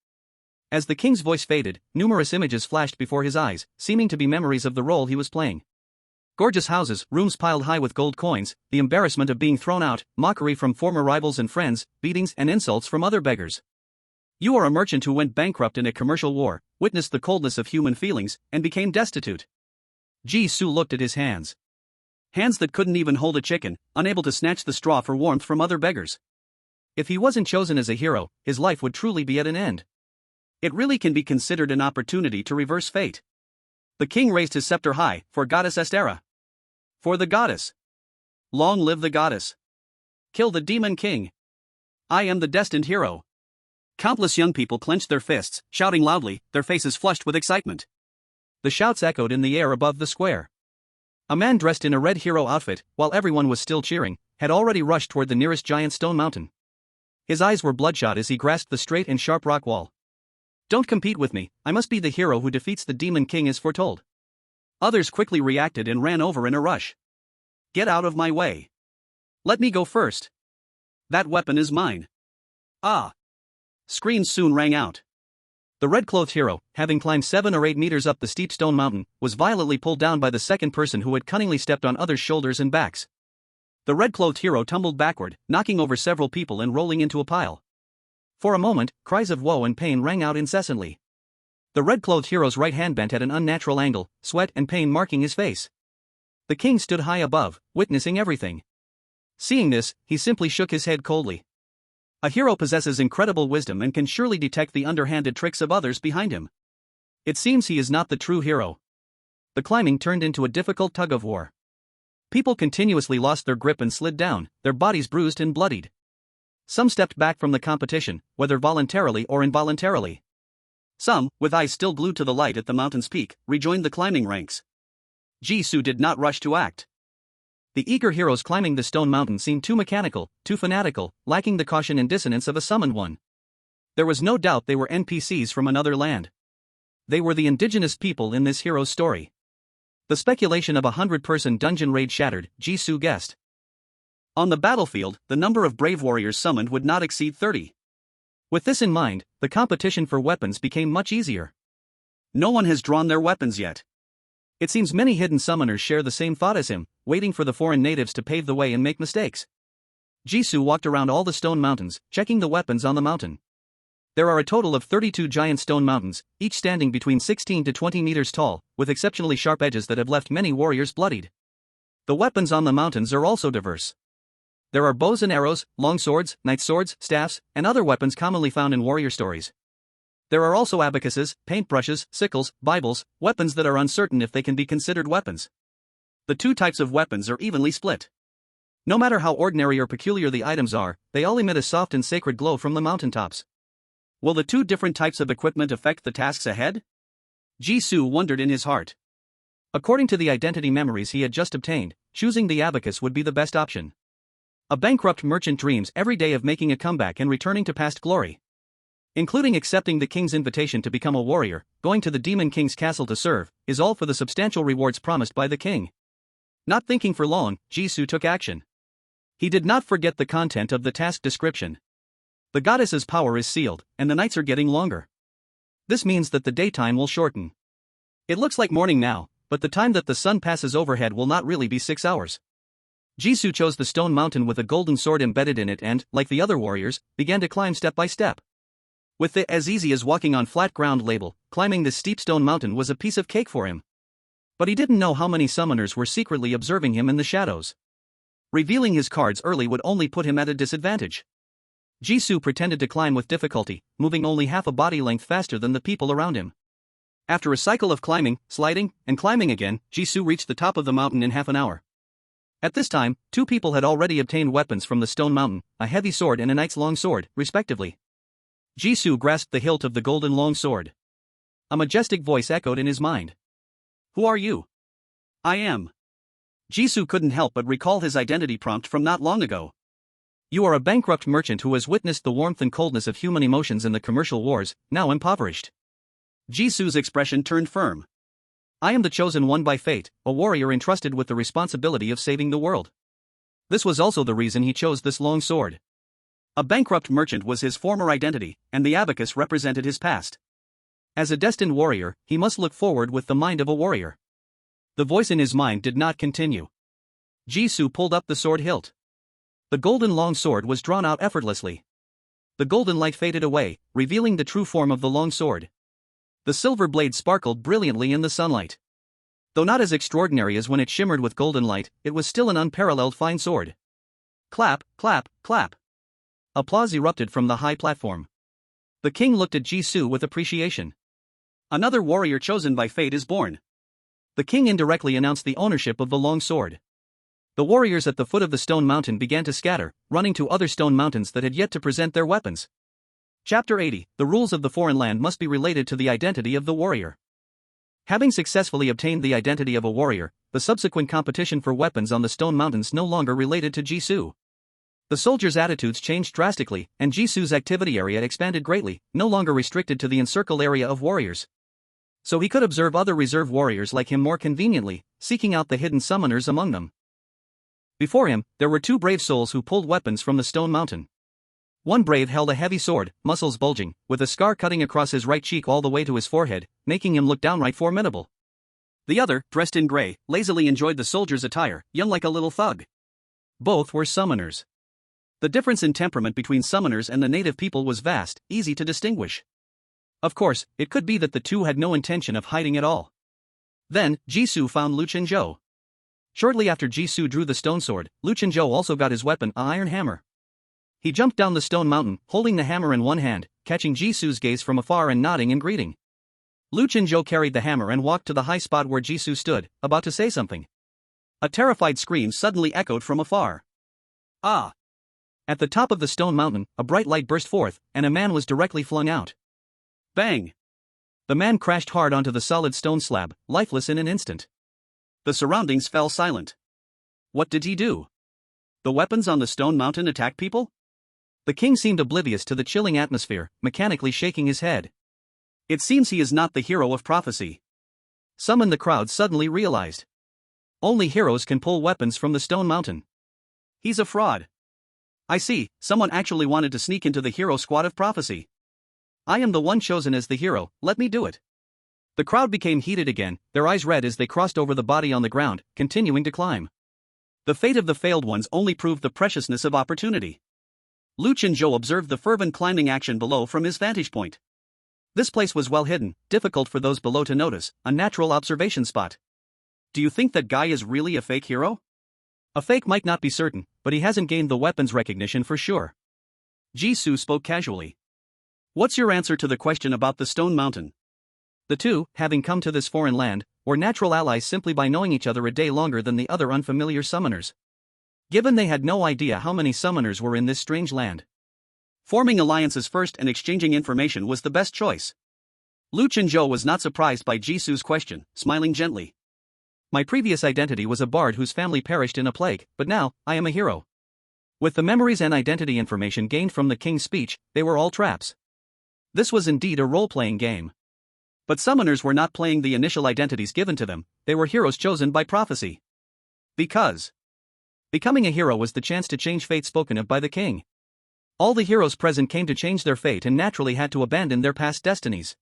As the king's voice faded, numerous images flashed before his eyes, seeming to be memories of the role he was playing. Gorgeous houses, rooms piled high with gold coins, the embarrassment of being thrown out, mockery from former rivals and friends, beatings and insults from other beggars. You are a merchant who went bankrupt in a commercial war, witnessed the coldness of human feelings, and became destitute. Jishu looked at his hands. Hands that couldn't even hold a chicken, unable to snatch the straw for warmth from other beggars. If he wasn't chosen as a hero, his life would truly be at an end. It really can be considered an opportunity to reverse fate. The king raised his scepter high, for goddess Estera. For the goddess. Long live the goddess. Kill the demon king. I am the destined hero. Countless young people clenched their fists, shouting loudly, their faces flushed with excitement. The shouts echoed in the air above the square. A man dressed in a red hero outfit, while everyone was still cheering, had already rushed toward the nearest giant stone mountain. His eyes were bloodshot as he grasped the straight and sharp rock wall. Don't compete with me, I must be the hero who defeats the demon king as foretold. Others quickly reacted and ran over in a rush. Get out of my way. Let me go first. That weapon is mine. Ah! Screams soon rang out. The red-clothed hero, having climbed 7 or 8 meters up the steep stone mountain, was violently pulled down by the second person who had cunningly stepped on others' shoulders and backs. The red-clothed hero tumbled backward, knocking over several people and rolling into a pile. For a moment, cries of woe and pain rang out incessantly. The red-clothed hero's right hand bent at an unnatural angle, sweat and pain marking his face. The king stood high above, witnessing everything. Seeing this, he simply shook his head coldly. A hero possesses incredible wisdom and can surely detect the underhanded tricks of others behind him. It seems he is not the true hero. The climbing turned into a difficult tug-of-war. People continuously lost their grip and slid down, their bodies bruised and bloodied. Some stepped back from the competition, whether voluntarily or involuntarily. Some, with eyes still glued to the light at the mountain's peak, rejoined the climbing ranks. Jisoo did not rush to act. The eager heroes climbing the stone mountain seemed too mechanical, too fanatical, lacking the caution and dissonance of a summoned one. There was no doubt they were NPCs from another land. They were the indigenous people in this hero's story. The speculation of a 100-person dungeon raid shattered, Jisoo guessed. On the battlefield, the number of brave warriors summoned would not exceed 30. With this in mind, the competition for weapons became much easier. No one has drawn their weapons yet. It seems many hidden summoners share the same thought as him, waiting for the foreign natives to pave the way and make mistakes. Jisoo walked around all the stone mountains, checking the weapons on the mountain. There are a total of 32 giant stone mountains, each standing between 16 to 20 meters tall, with exceptionally sharp edges that have left many warriors bloodied. The weapons on the mountains are also diverse. There are bows and arrows, long swords, knight swords, staffs, and other weapons commonly found in warrior stories. There are also abacuses, paintbrushes, sickles, Bibles, weapons that are uncertain if they can be considered weapons. The two types of weapons are evenly split. No matter how ordinary or peculiar the items are, they all emit a soft and sacred glow from the mountaintops. Will the two different types of equipment affect the tasks ahead? Jisoo wondered in his heart. According to the identity memories he had just obtained, choosing the abacus would be the best option. A bankrupt merchant dreams every day of making a comeback and returning to past glory. Including accepting the king's invitation to become a warrior, going to the demon king's castle to serve, is all for the substantial rewards promised by the king. Not thinking for long, Jisoo took action. He did not forget the content of the task description. The goddess's power is sealed, and the nights are getting longer. This means that the daytime will shorten. It looks like morning now, but the time that the sun passes overhead will not really be 6 hours. Jisoo chose the stone mountain with a golden sword embedded in it and, like the other warriors, began to climb step by step. With the "as easy as walking on flat ground" label, climbing this steep stone mountain was a piece of cake for him. But he didn't know how many summoners were secretly observing him in the shadows. Revealing his cards early would only put him at a disadvantage. Jisoo pretended to climb with difficulty, moving only half a body length faster than the people around him. After a cycle of climbing, sliding, and climbing again, Jisoo reached the top of the mountain in half an hour. At this time, two people had already obtained weapons from the stone mountain, a heavy sword and a knight's long sword, respectively. Jisoo grasped the hilt of the golden long sword. A majestic voice echoed in his mind. "Who are you?" "I am." Jisoo couldn't help but recall his identity prompt from not long ago. "You are a bankrupt merchant who has witnessed the warmth and coldness of human emotions in the commercial wars, now impoverished." Jisoo's expression turned firm. "I am the chosen one by fate, a warrior entrusted with the responsibility of saving the world." This was also the reason he chose this long sword. A bankrupt merchant was his former identity, and the abacus represented his past. As a destined warrior, he must look forward with the mind of a warrior. The voice in his mind did not continue. Jisoo pulled up the sword hilt. The golden long sword was drawn out effortlessly. The golden light faded away, revealing the true form of the long sword. The silver blade sparkled brilliantly in the sunlight. Though not as extraordinary as when it shimmered with golden light, it was still an unparalleled fine sword. Clap, clap, clap. Applause erupted from the high platform. The king looked at Jisoo with appreciation. Another warrior chosen by fate is born. The king indirectly announced the ownership of the long sword. The warriors at the foot of the stone mountain began to scatter, running to other stone mountains that had yet to present their weapons. Chapter 80. The rules of the foreign land must be related to the identity of the warrior. Having successfully obtained the identity of a warrior, the subsequent competition for weapons on the stone mountains no longer related to Jisoo. The soldiers' attitudes changed drastically, and Jisoo's activity area expanded greatly, no longer restricted to the encircled area of warriors. So he could observe other reserve warriors like him more conveniently, seeking out the hidden summoners among them. Before him, there were two brave souls who pulled weapons from the stone mountain. One brave held a heavy sword, muscles bulging, with a scar cutting across his right cheek all the way to his forehead, making him look downright formidable. The other, dressed in gray, lazily enjoyed the soldier's attire, young like a little thug. Both were summoners. The difference in temperament between summoners and the native people was vast, easy to distinguish. Of course, it could be that the two had no intention of hiding at all. Then, Jisoo found Lu Chenzhou. Shortly after Jisoo drew the stone sword, Lu Chenzhou also got his weapon, an iron hammer. He jumped down the stone mountain, holding the hammer in one hand, catching Jisoo's gaze from afar and nodding in greeting. Lu Chenzhou carried the hammer and walked to the high spot where Jisoo stood, about to say something. A terrified scream suddenly echoed from afar. Ah! At the top of the stone mountain, a bright light burst forth, and a man was directly flung out. Bang! The man crashed hard onto the solid stone slab, lifeless in an instant. The surroundings fell silent. What did he do? The weapons on the stone mountain attacked people? The king seemed oblivious to the chilling atmosphere, mechanically shaking his head. It seems he is not the hero of prophecy. Some in the crowd suddenly realized. Only heroes can pull weapons from the stone mountain. He's a fraud. I see, someone actually wanted to sneak into the hero squad of prophecy. I am the one chosen as the hero, let me do it. The crowd became heated again, their eyes red as they crossed over the body on the ground, continuing to climb. The fate of the failed ones only proved the preciousness of opportunity. Lu Chenzhou observed the fervent climbing action below from his vantage point. This place was well hidden, difficult for those below to notice, a natural observation spot. Do you think that guy is really a fake hero? A fake might not be certain, but he hasn't gained the weapons recognition for sure. Jisoo spoke casually. What's your answer to the question about the stone mountain? The two, having come to this foreign land, were natural allies simply by knowing each other a day longer than the other unfamiliar summoners. Given they had no idea how many summoners were in this strange land, forming alliances first and exchanging information was the best choice. Lu Chenzhou was not surprised by Jisoo's question, smiling gently. My previous identity was a bard whose family perished in a plague, but now, I am a hero. With the memories and identity information gained from the king's speech, they were all traps. This was indeed a role-playing game. But summoners were not playing the initial identities given to them, they were heroes chosen by prophecy. Because becoming a hero was the chance to change fate spoken of by the king. All the heroes present came to change their fate and naturally had to abandon their past destinies.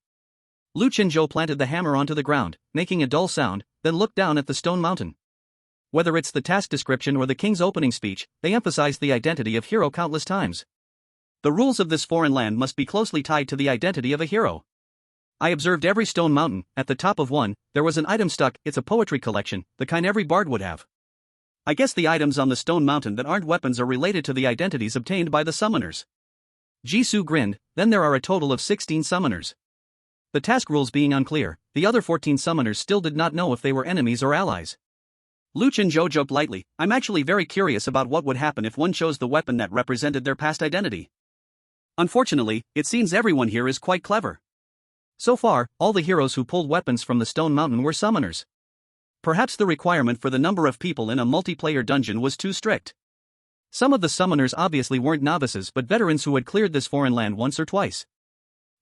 Lu Chenzhou planted the hammer onto the ground, making a dull sound, then looked down at the stone mountain. Whether it's the task description or the king's opening speech, they emphasized the identity of hero countless times. The rules of this foreign land must be closely tied to the identity of a hero. I observed every stone mountain, at the top of one, there was an item stuck, it's a poetry collection, the kind every bard would have. I guess the items on the stone mountain that aren't weapons are related to the identities obtained by the summoners. Jisoo grinned, then there are a total of 16 summoners. The task rules being unclear, the other 14 summoners still did not know if they were enemies or allies. Lu Chenzhou joked lightly, I'm actually very curious about what would happen if one chose the weapon that represented their past identity. Unfortunately, it seems everyone here is quite clever. So far, all the heroes who pulled weapons from the stone mountain were summoners. Perhaps the requirement for the number of people in a multiplayer dungeon was too strict. Some of the summoners obviously weren't novices but veterans who had cleared this foreign land once or twice.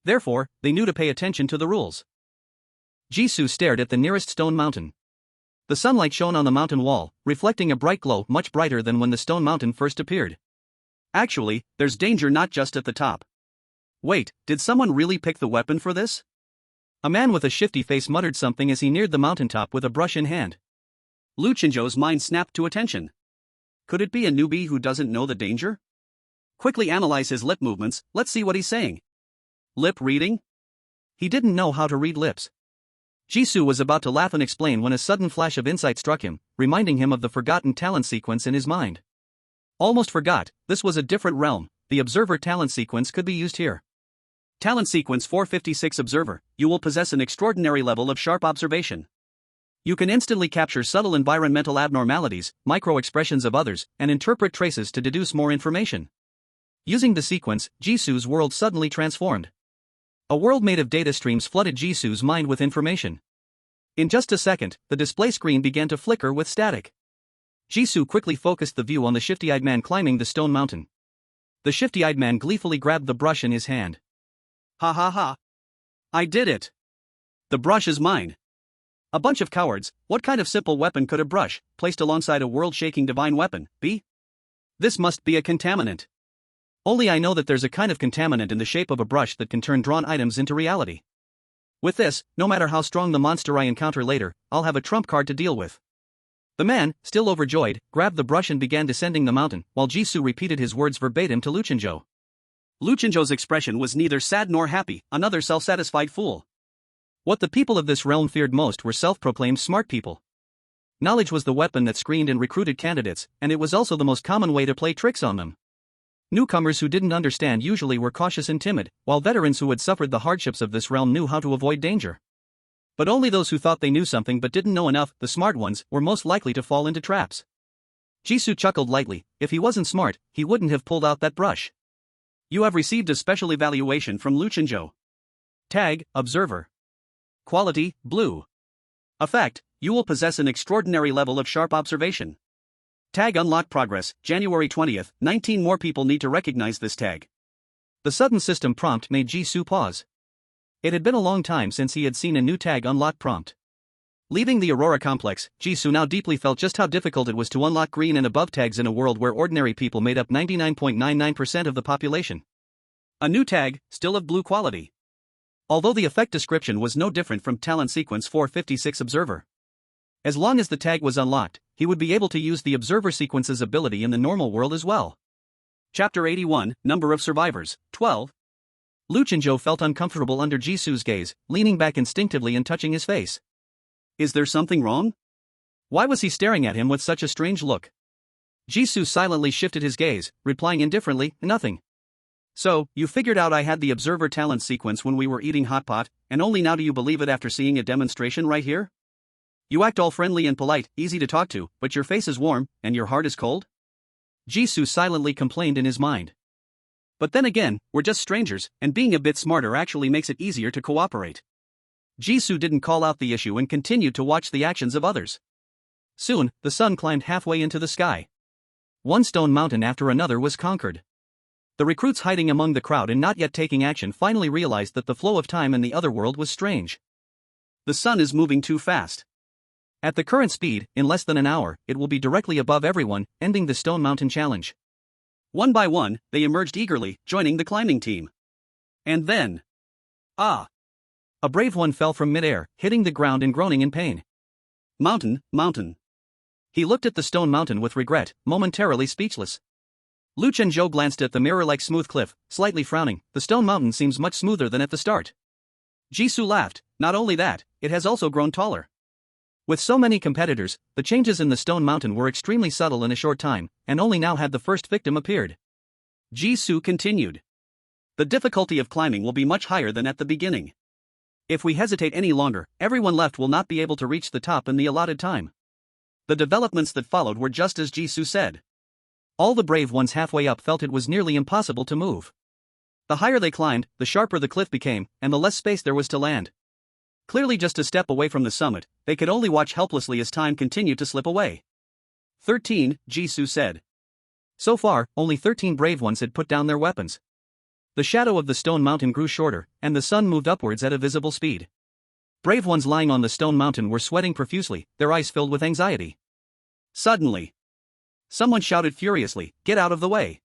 Therefore, they knew to pay attention to the rules. Jisoo stared at the nearest stone mountain. The sunlight shone on the mountain wall, reflecting a bright glow much brighter than when the stone mountain first appeared. Actually, there's danger not just at the top. Wait, did someone really pick the weapon for this? A man with a shifty face muttered something as he neared the mountaintop with a brush in hand. Lu Chenzhou's mind snapped to attention. Could it be a newbie who doesn't know the danger? Quickly analyze his lip movements, let's see what he's saying. Lip reading? He didn't know how to read lips. Jisoo was about to laugh and explain when a sudden flash of insight struck him, reminding him of the forgotten talent sequence in his mind. Almost forgot, this was a different realm, the observer talent sequence could be used here. Talent sequence 456 Observer, you will possess an extraordinary level of sharp observation. You can instantly capture subtle environmental abnormalities, micro-expressions of others, and interpret traces to deduce more information. Using the sequence, Jisoo's world suddenly transformed. A world made of data streams flooded Jisoo's mind with information. In just a second, the display screen began to flicker with static. Jisoo quickly focused the view on the shifty-eyed man climbing the stone mountain. The shifty-eyed man gleefully grabbed the brush in his hand. Ha ha ha. I did it. The brush is mine. A bunch of cowards, what kind of simple weapon could a brush, placed alongside a world-shaking divine weapon, be? This must be a contaminant. Only I know that there's a kind of contaminant in the shape of a brush that can turn drawn items into reality. With this, no matter how strong the monster I encounter later, I'll have a trump card to deal with. The man, still overjoyed, grabbed the brush and began descending the mountain, while Jisoo repeated his words verbatim to Lu Chenzhou. Luchinjo's expression was neither sad nor happy, another self-satisfied fool. What the people of this realm feared most were self-proclaimed smart people. Knowledge was the weapon that screened and recruited candidates, and it was also the most common way to play tricks on them. Newcomers who didn't understand usually were cautious and timid, while veterans who had suffered the hardships of this realm knew how to avoid danger. But only those who thought they knew something but didn't know enough, the smart ones, were most likely to fall into traps. Jisoo chuckled lightly. If he wasn't smart, he wouldn't have pulled out that brush. You have received a special evaluation from Luchinjo. Tag, Observer. Quality, Blue. Effect, you will possess an extraordinary level of sharp observation. Tag unlock progress, January 20th, 19 more people need to recognize this tag. The sudden system prompt made Jisoo pause. It had been a long time since he had seen a new tag unlock prompt. Leaving the Aurora complex, Jisoo now deeply felt just how difficult it was to unlock green and above tags in a world where ordinary people made up 99.99% of the population. A new tag, still of blue quality. Although the effect description was no different from Talent Sequence 456 Observer. As long as the tag was unlocked, he would be able to use the Observer Sequence's ability in the normal world as well. Chapter 81, Number of Survivors, 12. Luchinjo felt uncomfortable under Jisoo's gaze, leaning back instinctively and touching his face. Is there something wrong? Why was he staring at him with such a strange look? Jisoo silently shifted his gaze, replying indifferently, nothing. So, you figured out I had the Observer Talent Sequence when we were eating hot pot, and only now do you believe it after seeing a demonstration right here? You act all friendly and polite, easy to talk to, but your face is warm, and your heart is cold? Jisoo silently complained in his mind. But then again, we're just strangers, and being a bit smarter actually makes it easier to cooperate. Jisoo didn't call out the issue and continued to watch the actions of others. Soon, the sun climbed halfway into the sky. One stone mountain after another was conquered. The recruits hiding among the crowd and not yet taking action finally realized that the flow of time in the other world was strange. The sun is moving too fast. At the current speed, in less than an hour, it will be directly above everyone, ending the Stone Mountain Challenge. One by one, they emerged eagerly, joining the climbing team. And then... A brave one fell from midair, hitting the ground and groaning in pain. Mountain, mountain. He looked at the stone mountain with regret, momentarily speechless. Luchinjo glanced at the mirror-like smooth cliff, slightly frowning. The stone mountain seems much smoother than at the start. Jisoo laughed. Not only that, it has also grown taller. With so many competitors, the changes in the stone mountain were extremely subtle in a short time, and only now had the first victim appeared. Jisoo continued. The difficulty of climbing will be much higher than at the beginning. If we hesitate any longer, everyone left will not be able to reach the top in the allotted time. The developments that followed were just as Jisoo said. All the brave ones halfway up felt it was nearly impossible to move. The higher they climbed, the sharper the cliff became, and the less space there was to land. Clearly just a step away from the summit, they could only watch helplessly as time continued to slip away. 13, Jisoo said. So far, only 13 brave ones had put down their weapons. The shadow of the stone mountain grew shorter, and the sun moved upwards at a visible speed. Brave ones lying on the stone mountain were sweating profusely, their eyes filled with anxiety. Suddenly, someone shouted furiously, "Get out of the way!"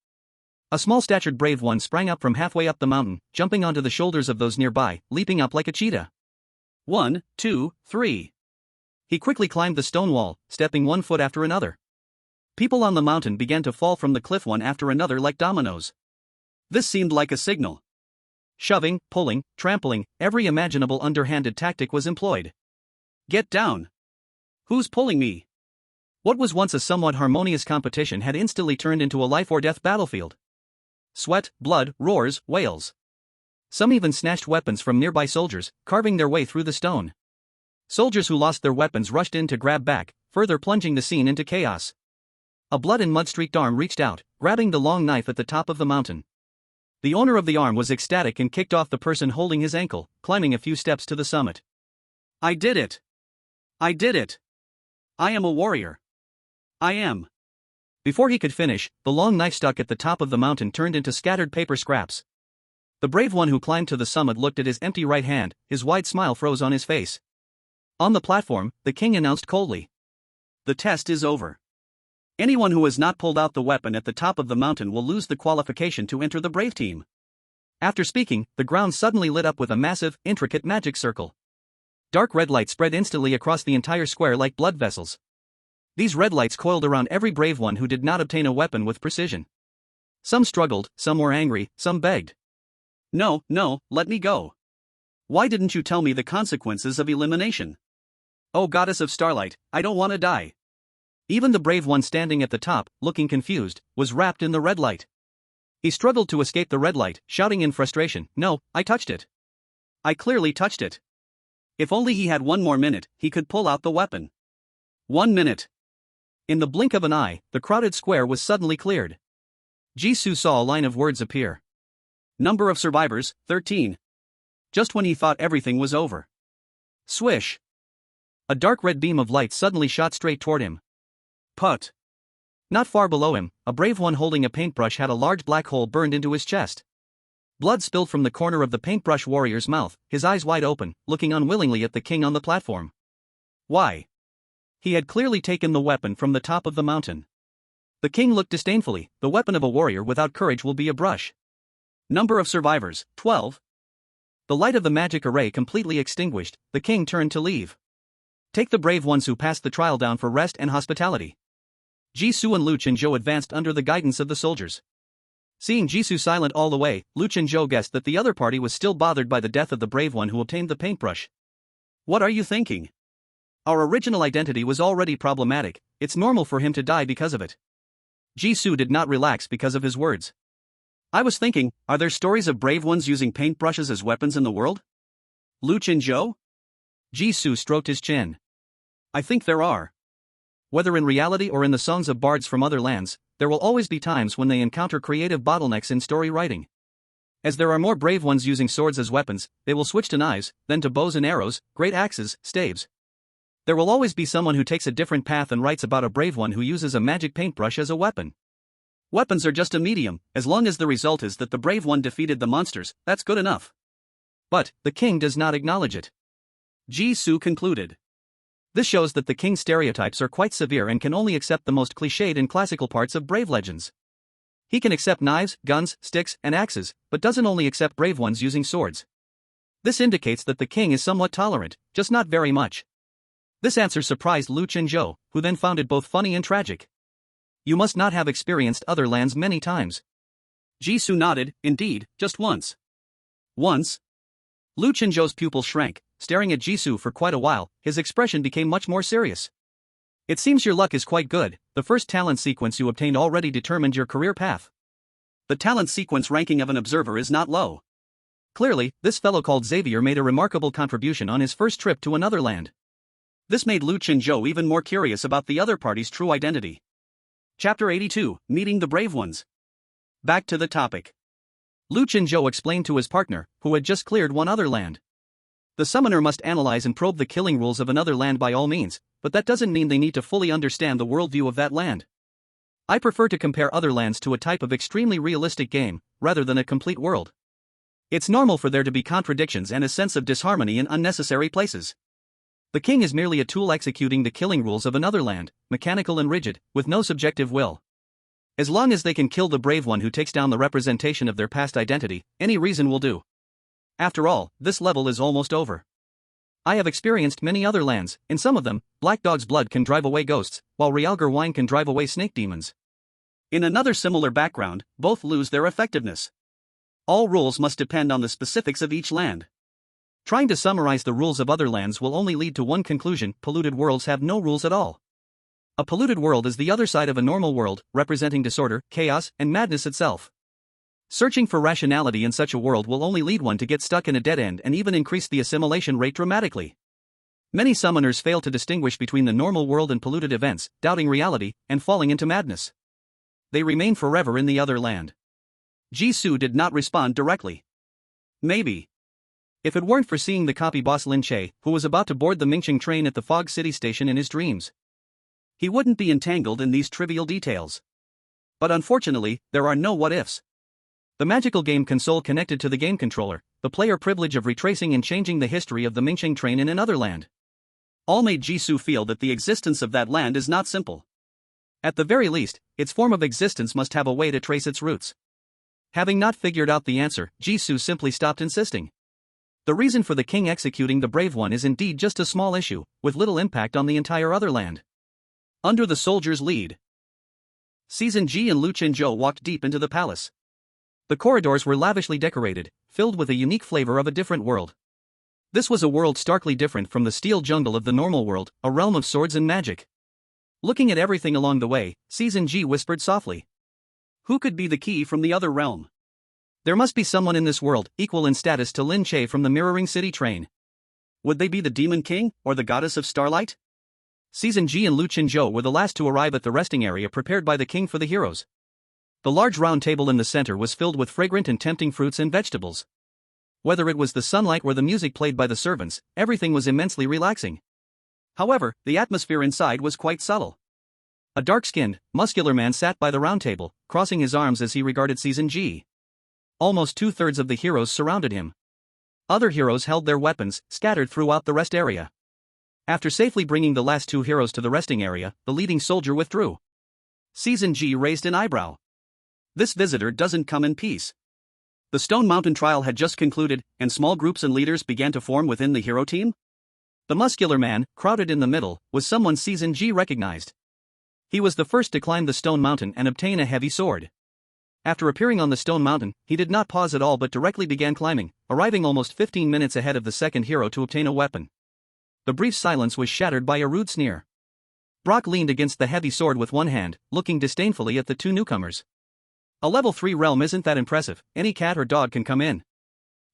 A small-statured brave one sprang up from halfway up the mountain, jumping onto the shoulders of those nearby, leaping up like a cheetah. 1, 2, 3. He quickly climbed the stone wall, stepping one foot after another. People on the mountain began to fall from the cliff one after another like dominoes. This seemed like a signal. Shoving, pulling, trampling, every imaginable underhanded tactic was employed. Get down! Who's pulling me? What was once a somewhat harmonious competition had instantly turned into a life-or-death battlefield. Sweat, blood, roars, wails. Some even snatched weapons from nearby soldiers, carving their way through the stone. Soldiers who lost their weapons rushed in to grab back, further plunging the scene into chaos. A blood and mud-streaked arm reached out, grabbing the long knife at the top of the mountain. The owner of the arm was ecstatic and kicked off the person holding his ankle, climbing a few steps to the summit. I did it! I did it! I am a warrior! I am! Before he could finish, the long knife stuck at the top of the mountain turned into scattered paper scraps. The brave one who climbed to the summit looked at his empty right hand, his wide smile froze on his face. On the platform, the king announced coldly. The test is over. Anyone who has not pulled out the weapon at the top of the mountain will lose the qualification to enter the brave team. After speaking, the ground suddenly lit up with a massive, intricate magic circle. Dark red light spread instantly across the entire square like blood vessels. These red lights coiled around every brave one who did not obtain a weapon with precision. Some struggled, some were angry, some begged. No, no, let me go. Why didn't you tell me the consequences of elimination? Oh goddess of starlight, I don't want to die. Even the brave one standing at the top, looking confused, was wrapped in the red light. He struggled to escape the red light, shouting in frustration, "No, I touched it. I clearly touched it." If only he had one more minute, he could pull out the weapon. 1 minute. In the blink of an eye, the crowded square was suddenly cleared. Jisoo saw a line of words appear. Number of survivors, 13. Just when he thought everything was over. Swish. A dark red beam of light suddenly shot straight toward him. Put. Not far below him, a brave one holding a paintbrush had a large black hole burned into his chest. Blood spilled from the corner of the paintbrush warrior's mouth, his eyes wide open, looking unwillingly at the king on the platform. Why? He had clearly taken the weapon from the top of the mountain. The king looked disdainfully. The weapon of a warrior without courage will be a brush. Number of survivors, 12. The light of the magic array completely extinguished, the king turned to leave. Take the brave ones who passed the trial down for rest and hospitality. Jisoo and Lu Chenzhou advanced under the guidance of the soldiers. Seeing Jisoo silent all the way, Lu Chenzhou guessed that the other party was still bothered by the death of the brave one who obtained the paintbrush. What are you thinking? Our original identity was already problematic, it's normal for him to die because of it. Jisoo did not relax because of his words. I was thinking, are there stories of brave ones using paintbrushes as weapons in the world? Lu Chenzhou? Jisoo stroked his chin. I think there are. Whether in reality or in the songs of bards from other lands, there will always be times when they encounter creative bottlenecks in story writing. As there are more brave ones using swords as weapons, they will switch to knives, then to bows and arrows, great axes, staves. There will always be someone who takes a different path and writes about a brave one who uses a magic paintbrush as a weapon. Weapons are just a medium, as long as the result is that the brave one defeated the monsters, that's good enough. But, the king does not acknowledge it. Jisoo concluded. This shows that the king's stereotypes are quite severe and can only accept the most cliched and classical parts of brave legends. He can accept knives, guns, sticks, and axes, but doesn't only accept brave ones using swords. This indicates that the king is somewhat tolerant, just not very much. This answer surprised Lu Chenzhou, who then found it both funny and tragic. You must not have experienced other lands many times. Jisoo nodded, indeed, just once. Once? Lu Chenzhou's pupils shrank, staring at Jisoo for quite a while, his expression became much more serious. It seems your luck is quite good, the first talent sequence you obtained already determined your career path. The talent sequence ranking of an observer is not low. Clearly, this fellow called Xavier made a remarkable contribution on his first trip to another land. This made Lu Chenzhou even more curious about the other party's true identity. Chapter 82, Meeting the Brave Ones. Back to the topic. Lu Chenzhou explained to his partner, who had just cleared one other land. The summoner must analyze and probe the killing rules of another land by all means, but that doesn't mean they need to fully understand the worldview of that land. I prefer to compare other lands to a type of extremely realistic game, rather than a complete world. It's normal for there to be contradictions and a sense of disharmony in unnecessary places. The king is merely a tool executing the killing rules of another land, mechanical and rigid, with no subjective will. As long as they can kill the brave one who takes down the representation of their past identity, any reason will do. After all, this level is almost over. I have experienced many other lands, in some of them, Black Dog's blood can drive away ghosts, while Realgar wine can drive away snake demons. In another similar background, both lose their effectiveness. All rules must depend on the specifics of each land. Trying to summarize the rules of other lands will only lead to one conclusion: polluted worlds have no rules at all. A polluted world is the other side of a normal world, representing disorder, chaos, and madness itself. Searching for rationality in such a world will only lead one to get stuck in a dead end and even increase the assimilation rate dramatically. Many summoners fail to distinguish between the normal world and polluted events, doubting reality, and falling into madness. They remain forever in the other land. Jisoo did not respond directly. Maybe. If it weren't for seeing the copy boss Lin Che, who was about to board the Mingqing train at the Fog City station in his dreams. He wouldn't be entangled in these trivial details. But unfortunately, there are no what-ifs. The magical game console connected to the game controller, the player privilege of retracing and changing the history of the Mingqing train in another land. All made Jisoo feel that the existence of that land is not simple. At the very least, its form of existence must have a way to trace its roots. Having not figured out the answer, Jisoo simply stopped insisting. The reason for the king executing the brave one is indeed just a small issue, with little impact on the entire other land. Under the soldier's lead. Season G and Lu Chenzhou walked deep into the palace. The corridors were lavishly decorated, filled with a unique flavor of a different world. This was a world starkly different from the steel jungle of the normal world, a realm of swords and magic. Looking at everything along the way, Season G whispered softly. Who could be the key from the other realm? There must be someone in this world, equal in status to Lin Che from the Mirroring City train. Would they be the Demon King, or the Goddess of Starlight? Season G and Lu Chenzhou were the last to arrive at the resting area prepared by the king for the heroes. The large round table in the center was filled with fragrant and tempting fruits and vegetables. Whether it was the sunlight or the music played by the servants, everything was immensely relaxing. However, the atmosphere inside was quite subtle. A dark-skinned, muscular man sat by the round table, crossing his arms as he regarded Season G. Almost two-thirds of the heroes surrounded him. Other heroes held their weapons, scattered throughout the rest area. After safely bringing the last two heroes to the resting area, the leading soldier withdrew. Season G raised an eyebrow. This visitor doesn't come in peace. The Stone Mountain trial had just concluded, and small groups and leaders began to form within the hero team? The muscular man, crowded in the middle, was someone Season G recognized. He was the first to climb the Stone Mountain and obtain a heavy sword. After appearing on the Stone Mountain, he did not pause at all but directly began climbing, arriving almost 15 minutes ahead of the second hero to obtain a weapon. The brief silence was shattered by a rude sneer. Brock leaned against the heavy sword with one hand, looking disdainfully at the two newcomers. A level 3 realm isn't that impressive, any cat or dog can come in.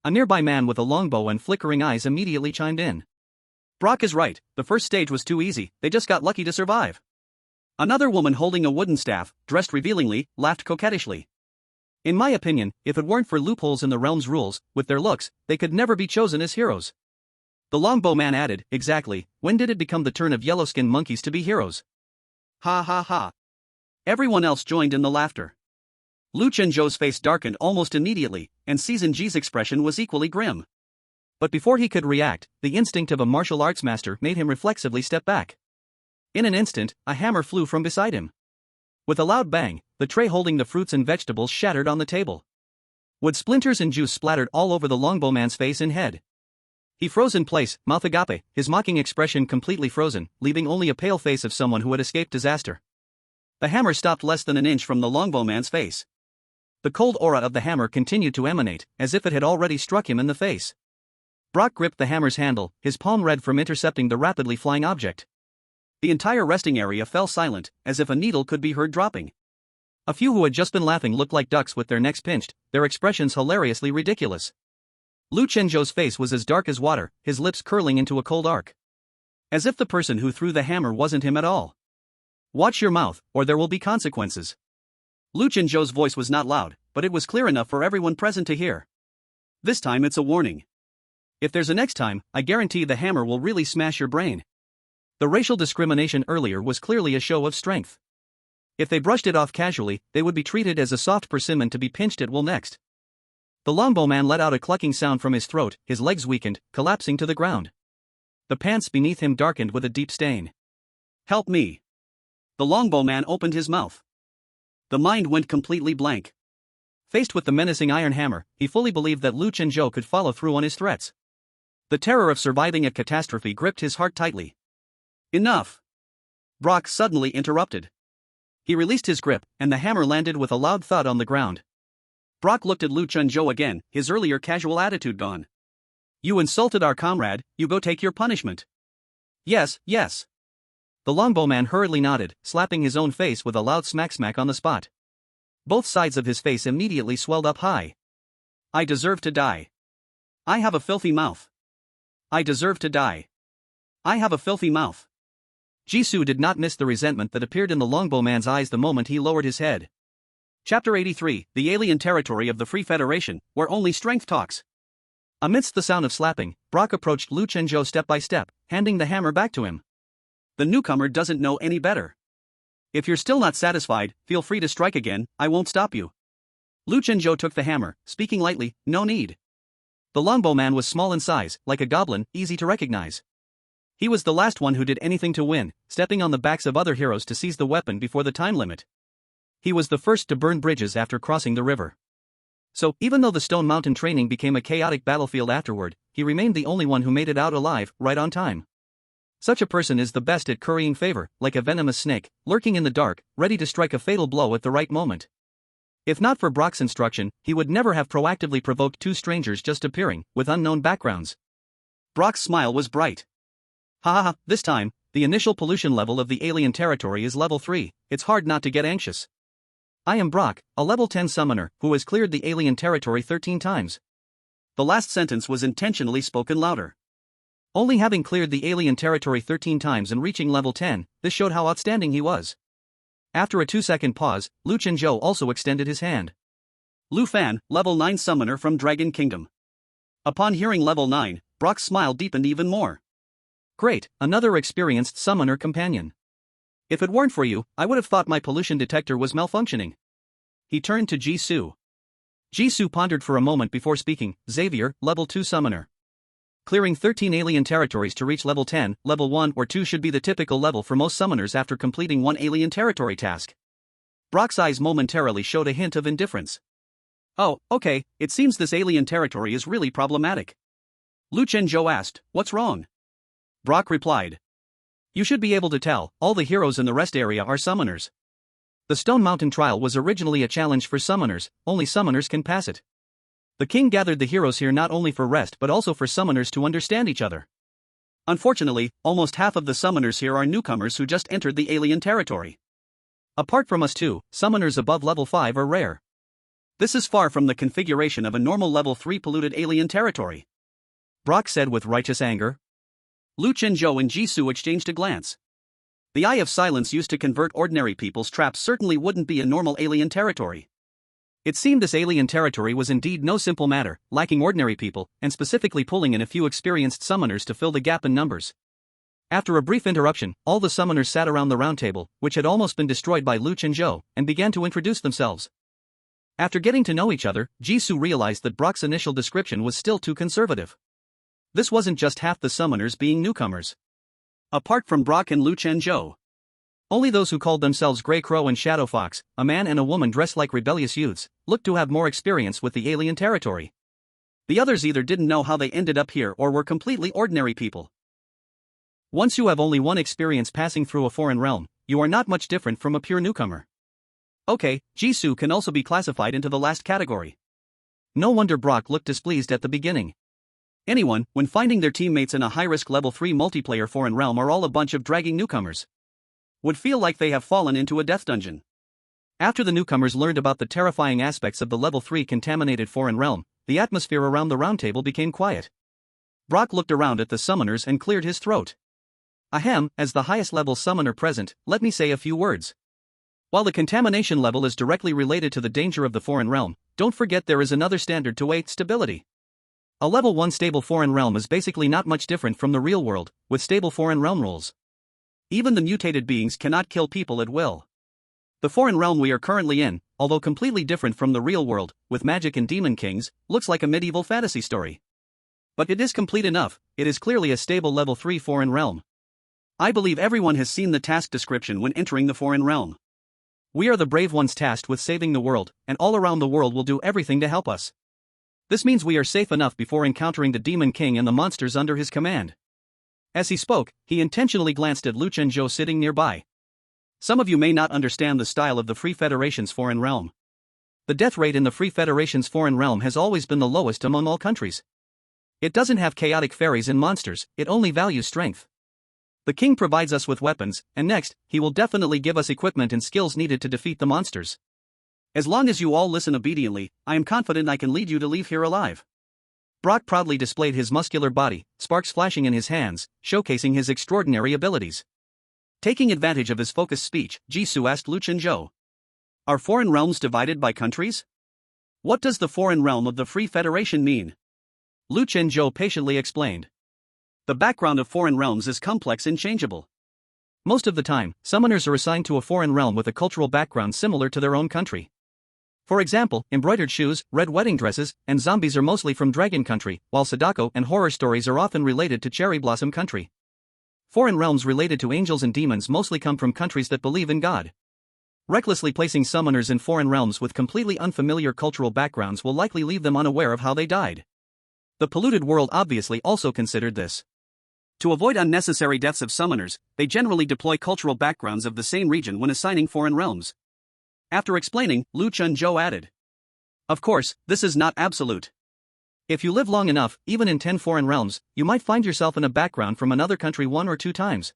A nearby man with a longbow and flickering eyes immediately chimed in. Brock is right, the first stage was too easy, they just got lucky to survive. Another woman holding a wooden staff, dressed revealingly, laughed coquettishly. In my opinion, if it weren't for loopholes in the realm's rules, with their looks, they could never be chosen as heroes. The longbow man added, exactly, when did it become the turn of yellow-skinned monkeys to be heroes? Ha ha ha. Everyone else joined in the laughter. Lu Chenzhou's face darkened almost immediately, and Season G's expression was equally grim. But before he could react, the instinct of a martial arts master made him reflexively step back. In an instant, a hammer flew from beside him. With a loud bang, the tray holding the fruits and vegetables shattered on the table. Wood splinters and juice splattered all over the longbow man's face and head. He froze in place, mouth agape, his mocking expression completely frozen, leaving only a pale face of someone who had escaped disaster. The hammer stopped less than an inch from the longbow man's face. The cold aura of the hammer continued to emanate, as if it had already struck him in the face. Brock gripped the hammer's handle, his palm red from intercepting the rapidly flying object. The entire resting area fell silent, as if a needle could be heard dropping. A few who had just been laughing looked like ducks with their necks pinched, their expressions hilariously ridiculous. Lu Chenzhou's face was as dark as water, his lips curling into a cold arc. As if the person who threw the hammer wasn't him at all. Watch your mouth, or there will be consequences. Lu Chenzhou's voice was not loud, but it was clear enough for everyone present to hear. This time it's a warning. If there's a next time, I guarantee the hammer will really smash your brain. The racial discrimination earlier was clearly a show of strength. If they brushed it off casually, they would be treated as a soft persimmon to be pinched at will next. The longbow man let out a clucking sound from his throat, his legs weakened, collapsing to the ground. The pants beneath him darkened with a deep stain. Help me. The longbow man opened his mouth. The mind went completely blank. Faced with the menacing iron hammer, he fully believed that Lu Chenzhou could follow through on his threats. The terror of surviving a catastrophe gripped his heart tightly. Enough! Brock suddenly interrupted. He released his grip, and the hammer landed with a loud thud on the ground. Brock looked at Lu Chenzhou again, his earlier casual attitude gone. You insulted our comrade, you go take your punishment. Yes, yes. The longbow man hurriedly nodded, slapping his own face with a loud smack on the spot. Both sides of his face immediately swelled up high. I deserve to die. I have a filthy mouth. I deserve to die. I have a filthy mouth. Jisoo did not miss the resentment that appeared in the longbow man's eyes the moment he lowered his head. Chapter 83, the alien territory of the Free Federation, where only strength talks. Amidst the sound of slapping, Brock approached Lu Chenzhou step by step, handing the hammer back to him. The newcomer doesn't know any better. If you're still not satisfied, feel free to strike again, I won't stop you. Lu Chenzhou took the hammer, speaking lightly, no need. The longbow man was small in size, like a goblin, easy to recognize. He was the last one who did anything to win, stepping on the backs of other heroes to seize the weapon before the time limit. He was the first to burn bridges after crossing the river. So, even though the Stone Mountain training became a chaotic battlefield afterward, he remained the only one who made it out alive, right on time. Such a person is the best at currying favor, like a venomous snake, lurking in the dark, ready to strike a fatal blow at the right moment. If not for Brock's instruction, he would never have proactively provoked two strangers just appearing, with unknown backgrounds. Brock's smile was bright. Ha ha ha, this time, the initial pollution level of the alien territory is level 3, it's hard not to get anxious. I am Brock, a level 10 summoner, who has cleared the alien territory 13 times. The last sentence was intentionally spoken louder. Only having cleared the alien territory 13 times and reaching level 10, this showed how outstanding he was. After a 2-second pause, Lu Chenzhou also extended his hand. Lu Fan, level 9 summoner from Dragon Kingdom. Upon hearing level 9, Brock's smile deepened even more. Great, another experienced summoner companion. If it weren't for you, I would have thought my pollution detector was malfunctioning. He turned to Jisoo. Jisoo pondered for a moment before speaking. Xavier, level 2 summoner. Clearing 13 alien territories to reach level 10, level 1 or 2 should be the typical level for most summoners after completing one alien territory task. Brock's eyes momentarily showed a hint of indifference. Oh, okay, it seems this alien territory is really problematic. Lu Chenzhou asked, what's wrong? Brock replied. You should be able to tell, all the heroes in the rest area are summoners. The Stone Mountain trial was originally a challenge for summoners, only summoners can pass it. The king gathered the heroes here not only for rest but also for summoners to understand each other. Unfortunately, almost half of the summoners here are newcomers who just entered the alien territory. Apart from us too, summoners above level 5 are rare. This is far from the configuration of a normal level 3 polluted alien territory. Brock said with righteous anger. Lu Chenzhou and Jisoo exchanged a glance. The Eye of Silence used to convert ordinary people's traps certainly wouldn't be a normal alien territory. It seemed this alien territory was indeed no simple matter, lacking ordinary people, and specifically pulling in a few experienced summoners to fill the gap in numbers. After a brief interruption, all the summoners sat around the round table, which had almost been destroyed by Lu Chenzhou, and began to introduce themselves. After getting to know each other, Jisoo realized that Brock's initial description was still too conservative. This wasn't just half the summoners being newcomers. Apart from Brock and Lu Chenzhou, only those who called themselves Grey Crow and Shadow Fox, a man and a woman dressed like rebellious youths, looked to have more experience with the alien territory. The others either didn't know how they ended up here or were completely ordinary people. Once you have only one experience passing through a foreign realm, you are not much different from a pure newcomer. Okay, Jisoo can also be classified into the last category. No wonder Brock looked displeased at the beginning. Anyone, when finding their teammates in a high-risk level 3 multiplayer foreign realm are all a bunch of dragging newcomers, would feel like they have fallen into a death dungeon. After the newcomers learned about the terrifying aspects of the level 3 contaminated foreign realm, the atmosphere around the round table became quiet. Brock looked around at the summoners and cleared his throat. Ahem, as the highest level summoner present, let me say a few words. While the contamination level is directly related to the danger of the foreign realm, don't forget there is another standard to weight: stability. A level 1 stable foreign realm is basically not much different from the real world, with stable foreign realm rules. Even the mutated beings cannot kill people at will. The foreign realm we are currently in, although completely different from the real world, with magic and demon kings, looks like a medieval fantasy story. But it is complete enough, it is clearly a stable level 3 foreign realm. I believe everyone has seen the task description when entering the foreign realm. We are the brave ones tasked with saving the world, and all around the world will do everything to help us. This means we are safe enough before encountering the Demon King and the monsters under his command. As he spoke, he intentionally glanced at Lu Chenzhou sitting nearby. Some of you may not understand the style of the Free Federation's foreign realm. The death rate in the Free Federation's foreign realm has always been the lowest among all countries. It doesn't have chaotic fairies and monsters, it only values strength. The king provides us with weapons, and next, he will definitely give us equipment and skills needed to defeat the monsters. As long as you all listen obediently, I am confident I can lead you to leave here alive. Brock proudly displayed his muscular body, sparks flashing in his hands, showcasing his extraordinary abilities. Taking advantage of his focused speech, Jisoo asked Lu Chenzhou. Are foreign realms divided by countries? What does the foreign realm of the Free Federation mean? Lu Chenzhou patiently explained. The background of foreign realms is complex and changeable. Most of the time, summoners are assigned to a foreign realm with a cultural background similar to their own country. For example, embroidered shoes, red wedding dresses, and zombies are mostly from Dragon Country, while Sadako and horror stories are often related to Cherry Blossom Country. Foreign realms related to angels and demons mostly come from countries that believe in God. Recklessly placing summoners in foreign realms with completely unfamiliar cultural backgrounds will likely leave them unaware of how they died. The polluted world obviously also considered this. To avoid unnecessary deaths of summoners, they generally deploy cultural backgrounds of the same region when assigning foreign realms. After explaining, Lu Chunzhou added. Of course, this is not absolute. If you live long enough, even in 10 foreign realms, you might find yourself in a background from another country 1 or 2 times.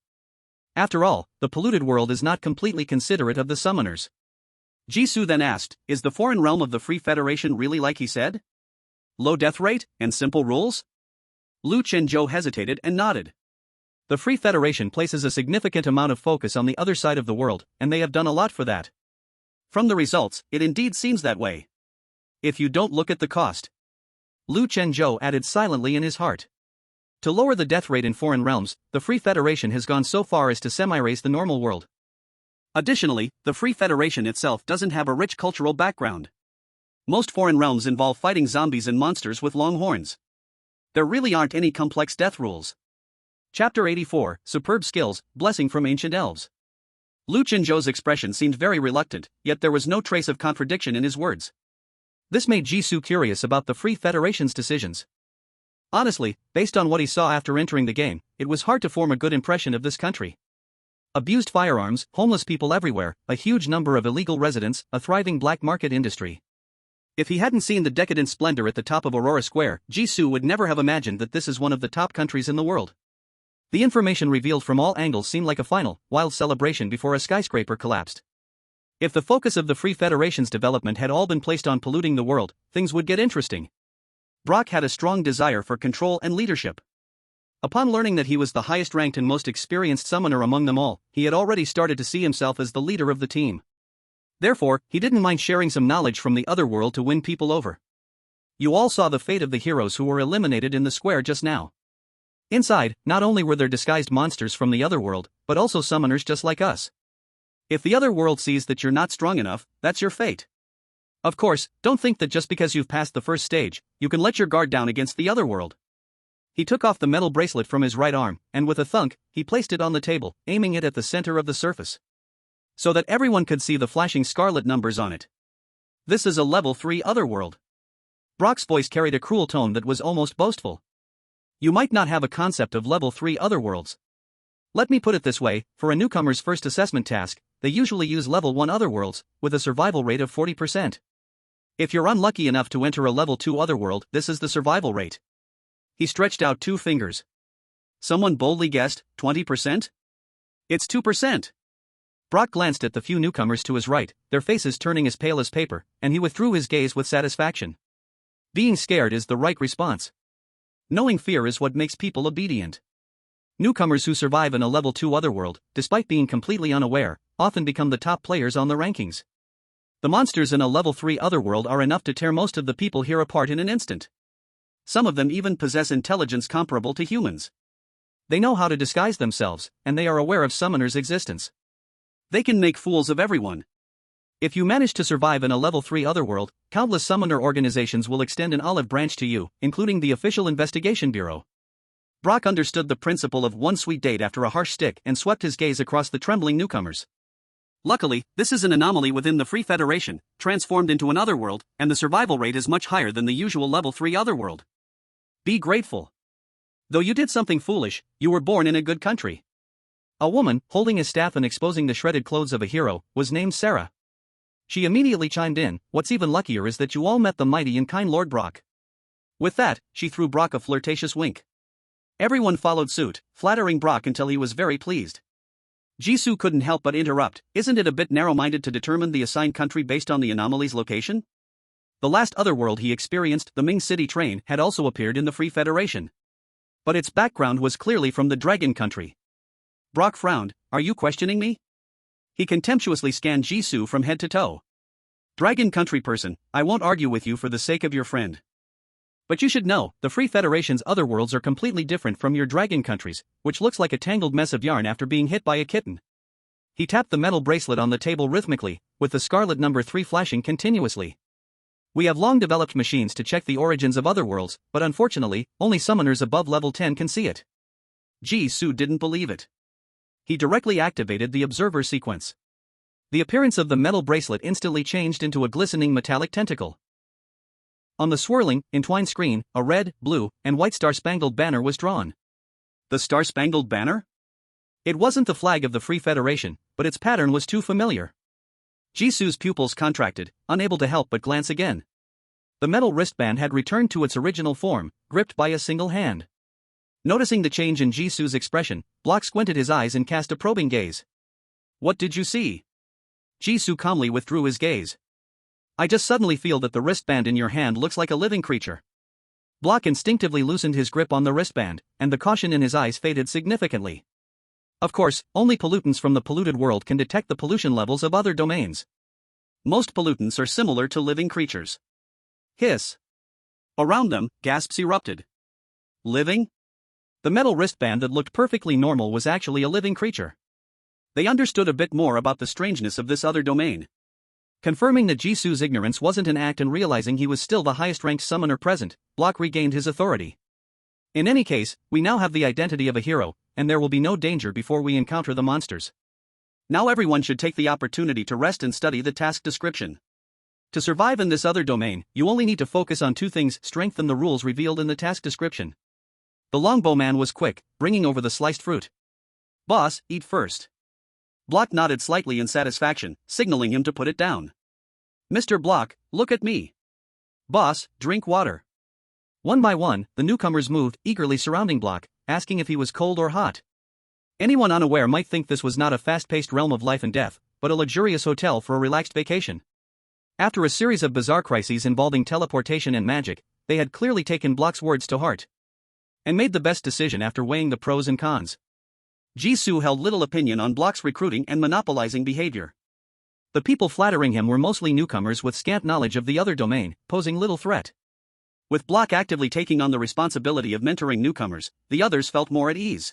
After all, the polluted world is not completely considerate of the summoners. Jisoo then asked, is the foreign realm of the Free Federation really like he said? Low death rate, and simple rules? Lu Chenzhou hesitated and nodded. The Free Federation places a significant amount of focus on the other side of the world, and they have done a lot for that. From the results, it indeed seems that way. If you don't look at the cost. Lu Chenzhou added silently in his heart. To lower the death rate in foreign realms, the Free Federation has gone so far as to semi-raise the normal world. Additionally, the Free Federation itself doesn't have a rich cultural background. Most foreign realms involve fighting zombies and monsters with long horns. There really aren't any complex death rules. Chapter 84, Superb Skills, Blessing from Ancient Elves. Lu Chenzhou's expression seemed very reluctant, yet there was no trace of contradiction in his words. This made Jisoo curious about the Free Federation's decisions. Honestly, based on what he saw after entering the game, it was hard to form a good impression of this country. Abused firearms, homeless people everywhere, a huge number of illegal residents, a thriving black market industry. If he hadn't seen the decadent splendor at the top of Aurora Square, Jisoo would never have imagined that this is one of the top countries in the world. The information revealed from all angles seemed like a final, wild celebration before a skyscraper collapsed. If the focus of the Free Federation's development had all been placed on polluting the world, things would get interesting. Brock had a strong desire for control and leadership. Upon learning that he was the highest-ranked and most experienced summoner among them all, he had already started to see himself as the leader of the team. Therefore, he didn't mind sharing some knowledge from the other world to win people over. You all saw the fate of the heroes who were eliminated in the square just now. Inside, not only were there disguised monsters from the other world, but also summoners just like us. If the other world sees that you're not strong enough, that's your fate. Of course, don't think that just because you've passed the first stage, you can let your guard down against the other world. He took off the metal bracelet from his right arm, and with a thunk, he placed it on the table, aiming it at the center of the surface. So that everyone could see the flashing scarlet numbers on it. This is a level 3 otherworld. Brock's voice carried a cruel tone that was almost boastful. You might not have a concept of level 3 otherworlds. Let me put it this way, for a newcomer's first assessment task, they usually use level 1 otherworlds, with a survival rate of 40%. If you're unlucky enough to enter a level 2 otherworld, this is the survival rate. He stretched out 2 fingers. Someone boldly guessed, 20%? It's 2%. Brock glanced at the few newcomers to his right, their faces turning as pale as paper, and he withdrew his gaze with satisfaction. Being scared is the right response. Knowing fear is what makes people obedient. Newcomers who survive in a level 2 otherworld, despite being completely unaware, often become the top players on the rankings. The monsters in a level 3 otherworld are enough to tear most of the people here apart in an instant. Some of them even possess intelligence comparable to humans. They know how to disguise themselves, and they are aware of summoners' existence. They can make fools of everyone. If you manage to survive in a level 3 otherworld, countless summoner organizations will extend an olive branch to you, including the official investigation bureau. Brock understood the principle of one sweet date after a harsh stick and swept his gaze across the trembling newcomers. Luckily, this is an anomaly within the Free Federation, transformed into an otherworld, and the survival rate is much higher than the usual level 3 otherworld. Be grateful. Though you did something foolish, you were born in a good country. A woman, holding a staff and exposing the shredded clothes of a hero, was named Sarah. She immediately chimed in, what's even luckier is that you all met the mighty and kind Lord Brock. With that, she threw Brock a flirtatious wink. Everyone followed suit, flattering Brock until he was very pleased. Jisoo couldn't help but interrupt, isn't it a bit narrow-minded to determine the assigned country based on the anomaly's location? The last otherworld he experienced, the Ming City train, had also appeared in the Free Federation. But its background was clearly from the Dragon Country. Brock frowned, are you questioning me? He contemptuously scanned Jisoo from head to toe. Dragon Country person, I won't argue with you for the sake of your friend. But you should know, the Free Federation's otherworlds are completely different from your Dragon Countries, which looks like a tangled mess of yarn after being hit by a kitten. He tapped the metal bracelet on the table rhythmically, with the scarlet number 3 flashing continuously. We have long developed machines to check the origins of otherworlds, but unfortunately, only summoners above level 10 can see it. Jisoo didn't believe it. He directly activated the observer sequence. The appearance of the metal bracelet instantly changed into a glistening metallic tentacle. On the swirling, entwined screen, a red, blue, and white star-spangled banner was drawn. The Star-Spangled Banner? It wasn't the flag of the Free Federation, but its pattern was too familiar. Jisoo's pupils contracted, unable to help but glance again. The metal wristband had returned to its original form, gripped by a single hand. Noticing the change in Jisoo's expression, Block squinted his eyes and cast a probing gaze. What did you see? Jisoo calmly withdrew his gaze. I just suddenly feel that the wristband in your hand looks like a living creature. Block instinctively loosened his grip on the wristband, and the caution in his eyes faded significantly. Of course, only pollutants from the polluted world can detect the pollution levels of other domains. Most pollutants are similar to living creatures. Hiss. Around them, gasps erupted. Living? The metal wristband that looked perfectly normal was actually a living creature. They understood a bit more about the strangeness of this other domain. Confirming that Jisoo's ignorance wasn't an act and realizing he was still the highest-ranked summoner present, Block regained his authority. In any case, we now have the identity of a hero, and there will be no danger before we encounter the monsters. Now everyone should take the opportunity to rest and study the task description. To survive in this other domain, you only need to focus on two things: strengthen the rules revealed in the task description. The longbowman was quick, bringing over the sliced fruit. Boss, eat first. Block nodded slightly in satisfaction, signaling him to put it down. Mr. Block, look at me. Boss, drink water. One by one, the newcomers moved, eagerly surrounding Block, asking if he was cold or hot. Anyone unaware might think this was not a fast-paced realm of life and death, but a luxurious hotel for a relaxed vacation. After a series of bizarre crises involving teleportation and magic, they had clearly taken Block's words to heart and made the best decision after weighing the pros and cons. Jisoo held little opinion on Block's recruiting and monopolizing behavior. The people flattering him were mostly newcomers with scant knowledge of the other domain, posing little threat. With Block actively taking on the responsibility of mentoring newcomers, the others felt more at ease.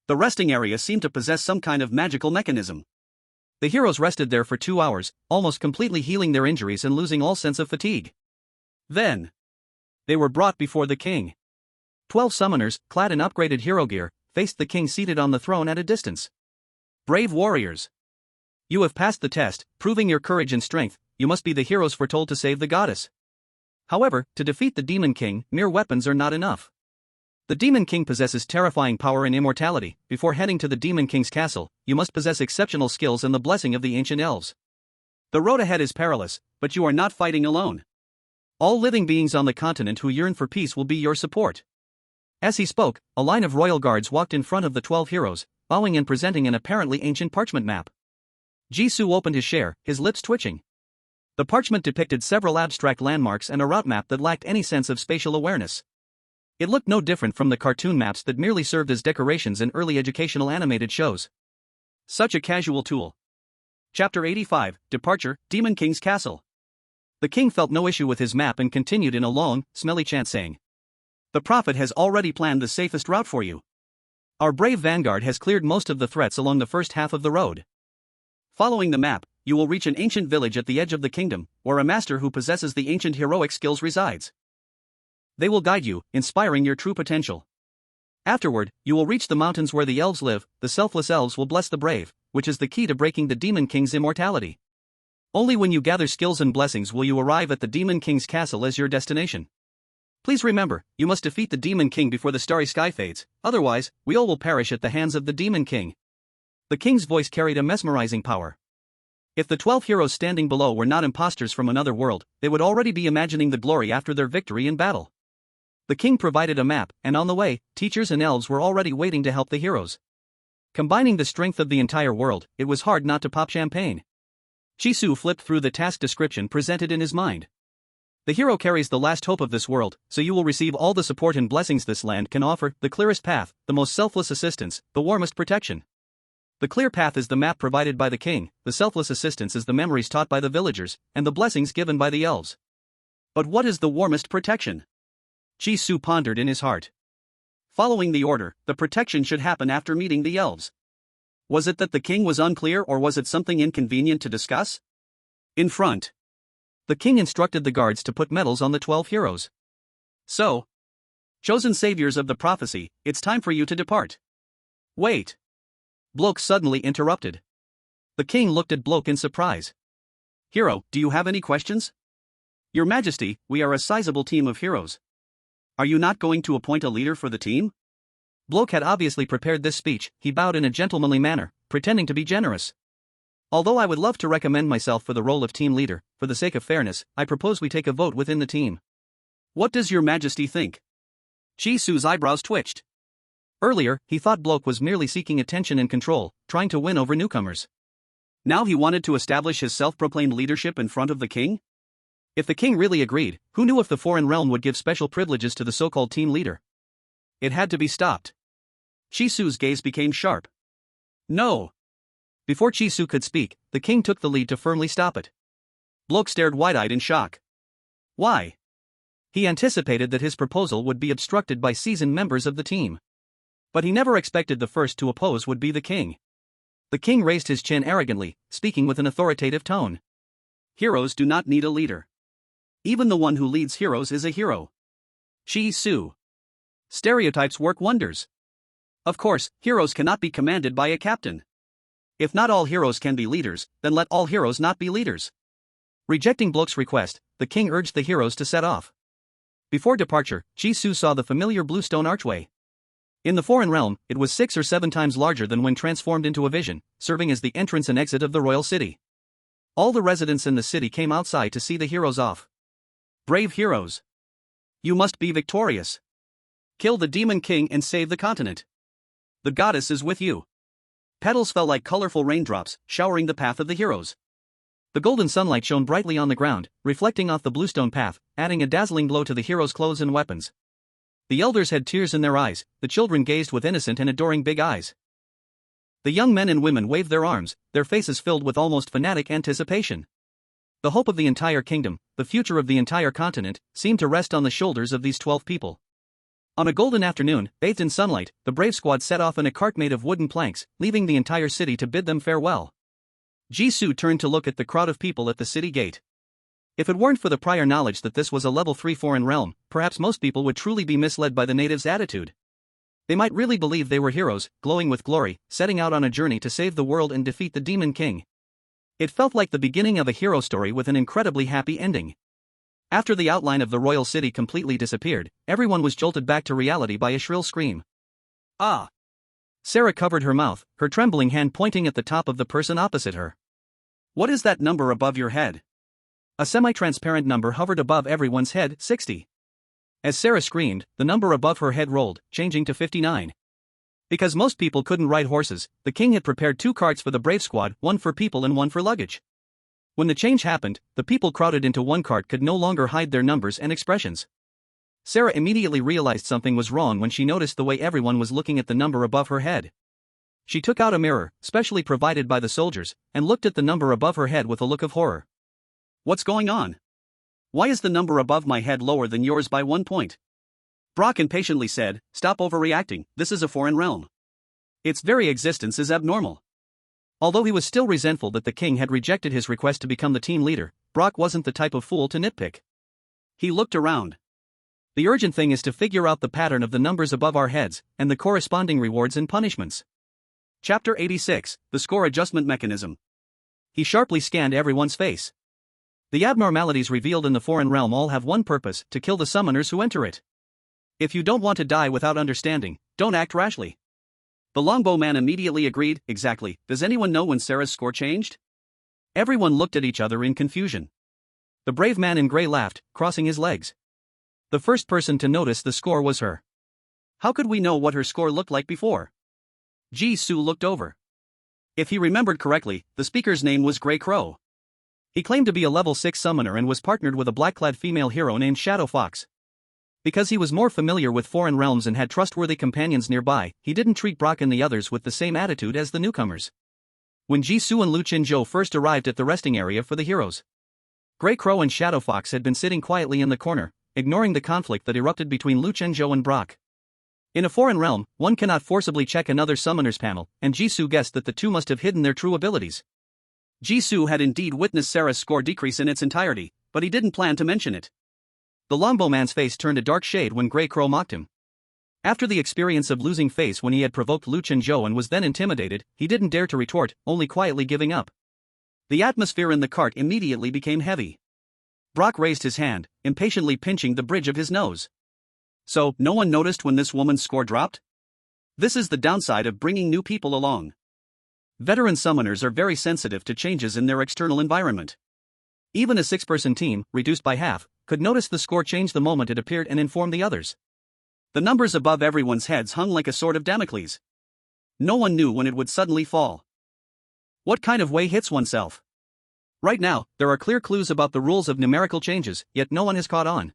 The resting area seemed to possess some kind of magical mechanism. The heroes rested there for 2 hours, almost completely healing their injuries and losing all sense of fatigue. Then, they were brought before the king. 12 summoners, clad in upgraded hero gear, faced the king seated on the throne at a distance. Brave warriors. You have passed the test, proving your courage and strength. You must be the heroes foretold to save the goddess. However, to defeat the Demon King, mere weapons are not enough. The Demon King possesses terrifying power and immortality. Before heading to the Demon King's castle, you must possess exceptional skills and the blessing of the ancient elves. The road ahead is perilous, but you are not fighting alone. All living beings on the continent who yearn for peace will be your support. As he spoke, a line of royal guards walked in front of the 12 heroes, bowing and presenting an apparently ancient parchment map. Jisoo opened his share, his lips twitching. The parchment depicted several abstract landmarks and a route map that lacked any sense of spatial awareness. It looked no different from the cartoon maps that merely served as decorations in early educational animated shows. Such a casual tool. Chapter 85, Departure, Demon King's Castle. The king felt no issue with his map and continued in a long, smelly chant saying, "The prophet has already planned the safest route for you. Our brave vanguard has cleared most of the threats along the first half of the road. Following the map, you will reach an ancient village at the edge of the kingdom, where a master who possesses the ancient heroic skills resides. They will guide you, inspiring your true potential. Afterward, you will reach the mountains where the elves live. The selfless elves will bless the brave, which is the key to breaking the Demon King's immortality. Only when you gather skills and blessings will you arrive at the Demon King's castle as your destination. Please remember, you must defeat the Demon King before the starry sky fades, otherwise, we all will perish at the hands of the Demon King." The king's voice carried a mesmerizing power. If the 12 heroes standing below were not imposters from another world, they would already be imagining the glory after their victory in battle. The king provided a map, and on the way, teachers and elves were already waiting to help the heroes. Combining the strength of the entire world, it was hard not to pop champagne. Jisoo flipped through the task description presented in his mind. The hero carries the last hope of this world, so you will receive all the support and blessings this land can offer: the clearest path, the most selfless assistance, the warmest protection. The clear path is the map provided by the king, the selfless assistance is the memories taught by the villagers, and the blessings given by the elves. But what is the warmest protection? Jisoo pondered in his heart. Following the order, the protection should happen after meeting the elves. Was it that the king was unclear, or was it something inconvenient to discuss? In front. The king instructed the guards to put medals on the 12 heroes. So, chosen saviors of the prophecy, it's time for you to depart. Wait. Bloke suddenly interrupted. The king looked at Bloke in surprise. Hero, do you have any questions? Your Majesty, we are a sizable team of heroes. Are you not going to appoint a leader for the team? Bloke had obviously prepared this speech. He bowed in a gentlemanly manner, pretending to be generous. Although I would love to recommend myself for the role of team leader, for the sake of fairness, I propose we take a vote within the team. What does your majesty think? Jisoo's eyebrows twitched. Earlier, he thought Bloke was merely seeking attention and control, trying to win over newcomers. Now he wanted to establish his self-proclaimed leadership in front of the king? If the king really agreed, who knew if the foreign realm would give special privileges to the so-called team leader? It had to be stopped. Jisoo's gaze became sharp. No. Before Jisoo could speak, the king took the lead to firmly stop it. Bloke stared wide-eyed in shock. Why? He anticipated that his proposal would be obstructed by seasoned members of the team. But he never expected the first to oppose would be the king. The king raised his chin arrogantly, speaking with an authoritative tone. Heroes do not need a leader. Even the one who leads heroes is a hero. Jisoo. Stereotypes work wonders. Of course, heroes cannot be commanded by a captain. If not all heroes can be leaders, then let all heroes not be leaders. Rejecting Bloke's request, the king urged the heroes to set off. Before departure, Jisoo saw the familiar bluestone archway. In the foreign realm, it was 6 or 7 times larger than when transformed into a vision, serving as the entrance and exit of the royal city. All the residents in the city came outside to see the heroes off. Brave heroes. You must be victorious. Kill the demon king and save the continent. The goddess is with you. Petals fell like colorful raindrops, showering the path of the heroes. The golden sunlight shone brightly on the ground, reflecting off the bluestone path, adding a dazzling glow to the heroes' clothes and weapons. The elders had tears in their eyes, the children gazed with innocent and adoring big eyes. The young men and women waved their arms, their faces filled with almost fanatic anticipation. The hope of the entire kingdom, the future of the entire continent, seemed to rest on the shoulders of these 12 people. On a golden afternoon, bathed in sunlight, the brave squad set off in a cart made of wooden planks, leaving the entire city to bid them farewell. Jisoo turned to look at the crowd of people at the city gate. If it weren't for the prior knowledge that this was a level 3 foreign realm, perhaps most people would truly be misled by the natives' attitude. They might really believe they were heroes, glowing with glory, setting out on a journey to save the world and defeat the demon king. It felt like the beginning of a hero story with an incredibly happy ending. After the outline of the royal city completely disappeared, everyone was jolted back to reality by a shrill scream. Ah! Sarah covered her mouth, her trembling hand pointing at the top of the person opposite her. What is that number above your head? A semi-transparent number hovered above everyone's head, 60. As Sarah screamed, the number above her head rolled, changing to 59. Because most people couldn't ride horses, the king had prepared 2 carts for the brave squad, one for people and one for luggage. When the change happened, the people crowded into one cart could no longer hide their numbers and expressions. Sarah immediately realized something was wrong when she noticed the way everyone was looking at the number above her head. She took out a mirror, specially provided by the soldiers, and looked at the number above her head with a look of horror. What's going on? Why is the number above my head lower than yours by 1 point? Brock impatiently said, "Stop overreacting, this is a foreign realm. Its very existence is abnormal." Although he was still resentful that the king had rejected his request to become the team leader, Brock wasn't the type of fool to nitpick. He looked around. The urgent thing is to figure out the pattern of the numbers above our heads, and the corresponding rewards and punishments. Chapter 86, The Score Adjustment Mechanism. He sharply scanned everyone's face. The abnormalities revealed in the foreign realm all have one purpose: to kill the summoners who enter it. If you don't want to die without understanding, don't act rashly. The longbow man immediately agreed. Exactly. Does anyone know when Sarah's score changed? Everyone looked at each other in confusion. The brave man in gray laughed, crossing his legs. The first person to notice the score was her. How could we know what her score looked like before? Jisoo looked over. If he remembered correctly, the speaker's name was Grey Crow. He claimed to be a level 6 summoner and was partnered with a black-clad female hero named Shadow Fox. Because he was more familiar with foreign realms and had trustworthy companions nearby, he didn't treat Brock and the others with the same attitude as the newcomers. When Jisoo and Lu Chinzhou first arrived at the resting area for the heroes, Grey Crow and Shadow Fox had been sitting quietly in the corner, ignoring the conflict that erupted between Lu Chinzhou and Brock. In a foreign realm, one cannot forcibly check another summoner's panel, and Jisoo guessed that the two must have hidden their true abilities. Jisoo had indeed witnessed Sarah's score decrease in its entirety, but he didn't plan to mention it. The longbow man's face turned a dark shade when Grey Crow mocked him. After the experience of losing face when he had provoked Lu Chinzhou and was then intimidated, he didn't dare to retort, only quietly giving up. The atmosphere in the cart immediately became heavy. Brock raised his hand, impatiently pinching the bridge of his nose. So, no one noticed when this woman's score dropped? This is the downside of bringing new people along. Veteran summoners are very sensitive to changes in their external environment. Even a 6-person team, reduced by half, could notice the score change the moment it appeared and inform the others. The numbers above everyone's heads hung like a sword of Damocles. No one knew when it would suddenly fall. What kind of way hits oneself? Right now, there are clear clues about the rules of numerical changes, yet no one has caught on.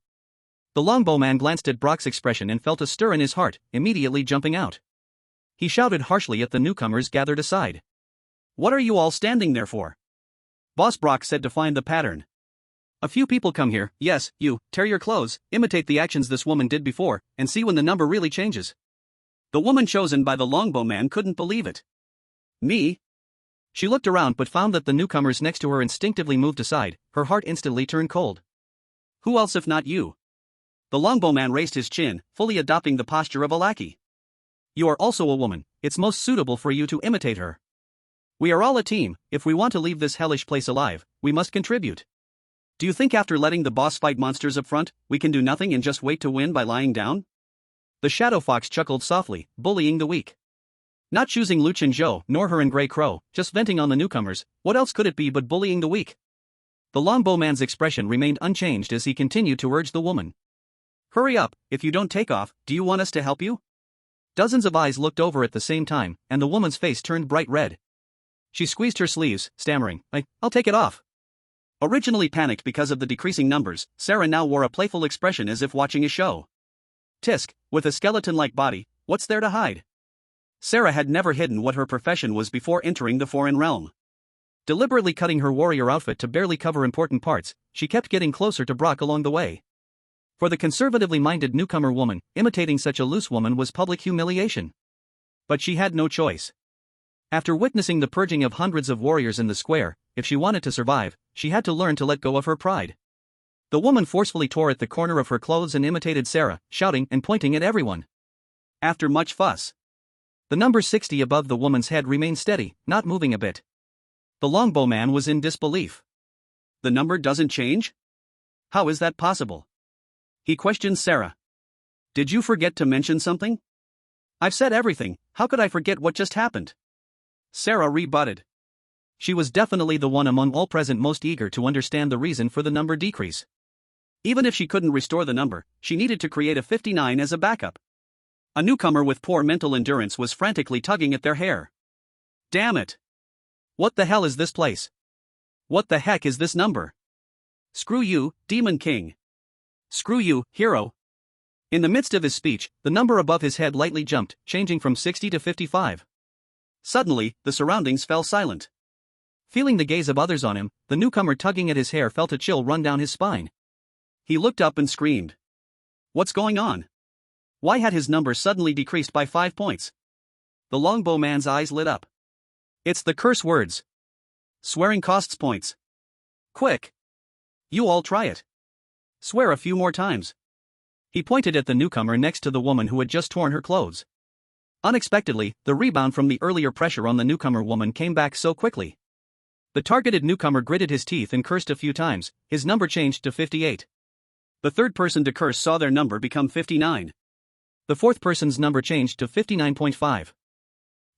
The longbowman glanced at Brock's expression and felt a stir in his heart, immediately jumping out. He shouted harshly at the newcomers gathered aside. "What are you all standing there for?" Boss Brock said to find the pattern. "A few people come here, yes, you, tear your clothes, imitate the actions this woman did before, and see when the number really changes." The woman chosen by the longbowman couldn't believe it. "Me?" She looked around but found that the newcomers next to her instinctively moved aside, her heart instantly turned cold. "Who else if not you?" The longbowman raised his chin, fully adopting the posture of a lackey. "You are also a woman, it's most suitable for you to imitate her. We are all a team, if we want to leave this hellish place alive, we must contribute. Do you think after letting the boss fight monsters up front, we can do nothing and just wait to win by lying down?" The Shadow Fox chuckled softly, bullying the weak. Not choosing Luchin Zhou nor her and Grey Crow, just venting on the newcomers, what else could it be but bullying the weak? The longbowman's expression remained unchanged as he continued to urge the woman. "Hurry up, if you don't take off, do you want us to help you?" Dozens of eyes looked over at the same time, and the woman's face turned bright red. She squeezed her sleeves, stammering, I'll take it off." Originally panicked because of the decreasing numbers, Sarah now wore a playful expression as if watching a show. "Tisk, with a skeleton-like body, what's there to hide?" Sarah had never hidden what her profession was before entering the foreign realm. Deliberately cutting her warrior outfit to barely cover important parts, she kept getting closer to Brock along the way. For the conservatively minded newcomer woman, imitating such a loose woman was public humiliation. But she had no choice. After witnessing the purging of hundreds of warriors in the square, if she wanted to survive, she had to learn to let go of her pride. The woman forcefully tore at the corner of her clothes and imitated Sarah, shouting and pointing at everyone. After much fuss, the number 60 above the woman's head remained steady, not moving a bit. The longbowman was in disbelief. "The number doesn't change? How is that possible?" He questioned Sarah. "Did you forget to mention something?" "I've said everything, how could I forget what just happened?" Sarah rebutted. She was definitely the one among all present most eager to understand the reason for the number decrease. Even if she couldn't restore the number, she needed to create a 59 as a backup. A newcomer with poor mental endurance was frantically tugging at their hair. "Damn it! What the hell is this place? What the heck is this number? Screw you, Demon King. Screw you, hero." In the midst of his speech, the number above his head lightly jumped, changing from 60 to 55. Suddenly, the surroundings fell silent. Feeling the gaze of others on him, the newcomer tugging at his hair felt a chill run down his spine. He looked up and screamed. What's going on? Why had his number suddenly decreased by 5 points? The longbowman's eyes lit up. It's the curse words. Swearing costs points. Quick! You all try it. Swear a few more times. He pointed at the newcomer next to the woman who had just torn her clothes. Unexpectedly, the rebound from the earlier pressure on the newcomer woman came back so quickly. The targeted newcomer gritted his teeth and cursed a few times, his number changed to 58. The third person to curse saw their number become 59. The fourth person's number changed to 59.5.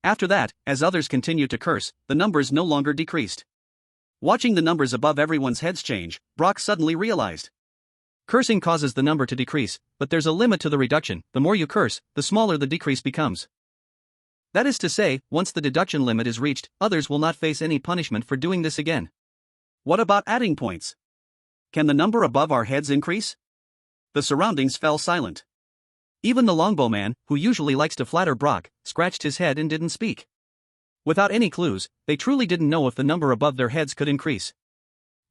After that, as others continued to curse, the numbers no longer decreased. Watching the numbers above everyone's heads change, Brock suddenly realized. Cursing causes the number to decrease, but there's a limit to the reduction. The more you curse, the smaller the decrease becomes. That is to say, once the deduction limit is reached, others will not face any punishment for doing this again. What about adding points? Can the number above our heads increase? The surroundings fell silent. Even the longbowman, who usually likes to flatter Brock, scratched his head and didn't speak. Without any clues, they truly didn't know if the number above their heads could increase.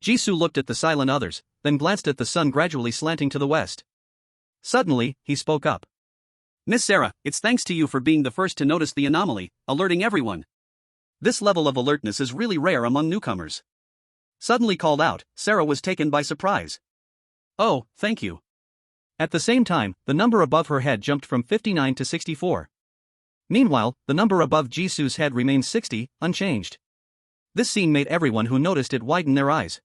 Jisoo looked at the silent others, then glanced at the sun gradually slanting to the west. Suddenly, he spoke up. Miss Sarah, it's thanks to you for being the first to notice the anomaly, alerting everyone. This level of alertness is really rare among newcomers. Suddenly called out, Sarah was taken by surprise. Oh, thank you. At the same time, the number above her head jumped from 59 to 64. Meanwhile, the number above Jisoo's head remained 60, unchanged. This scene made everyone who noticed it widen their eyes.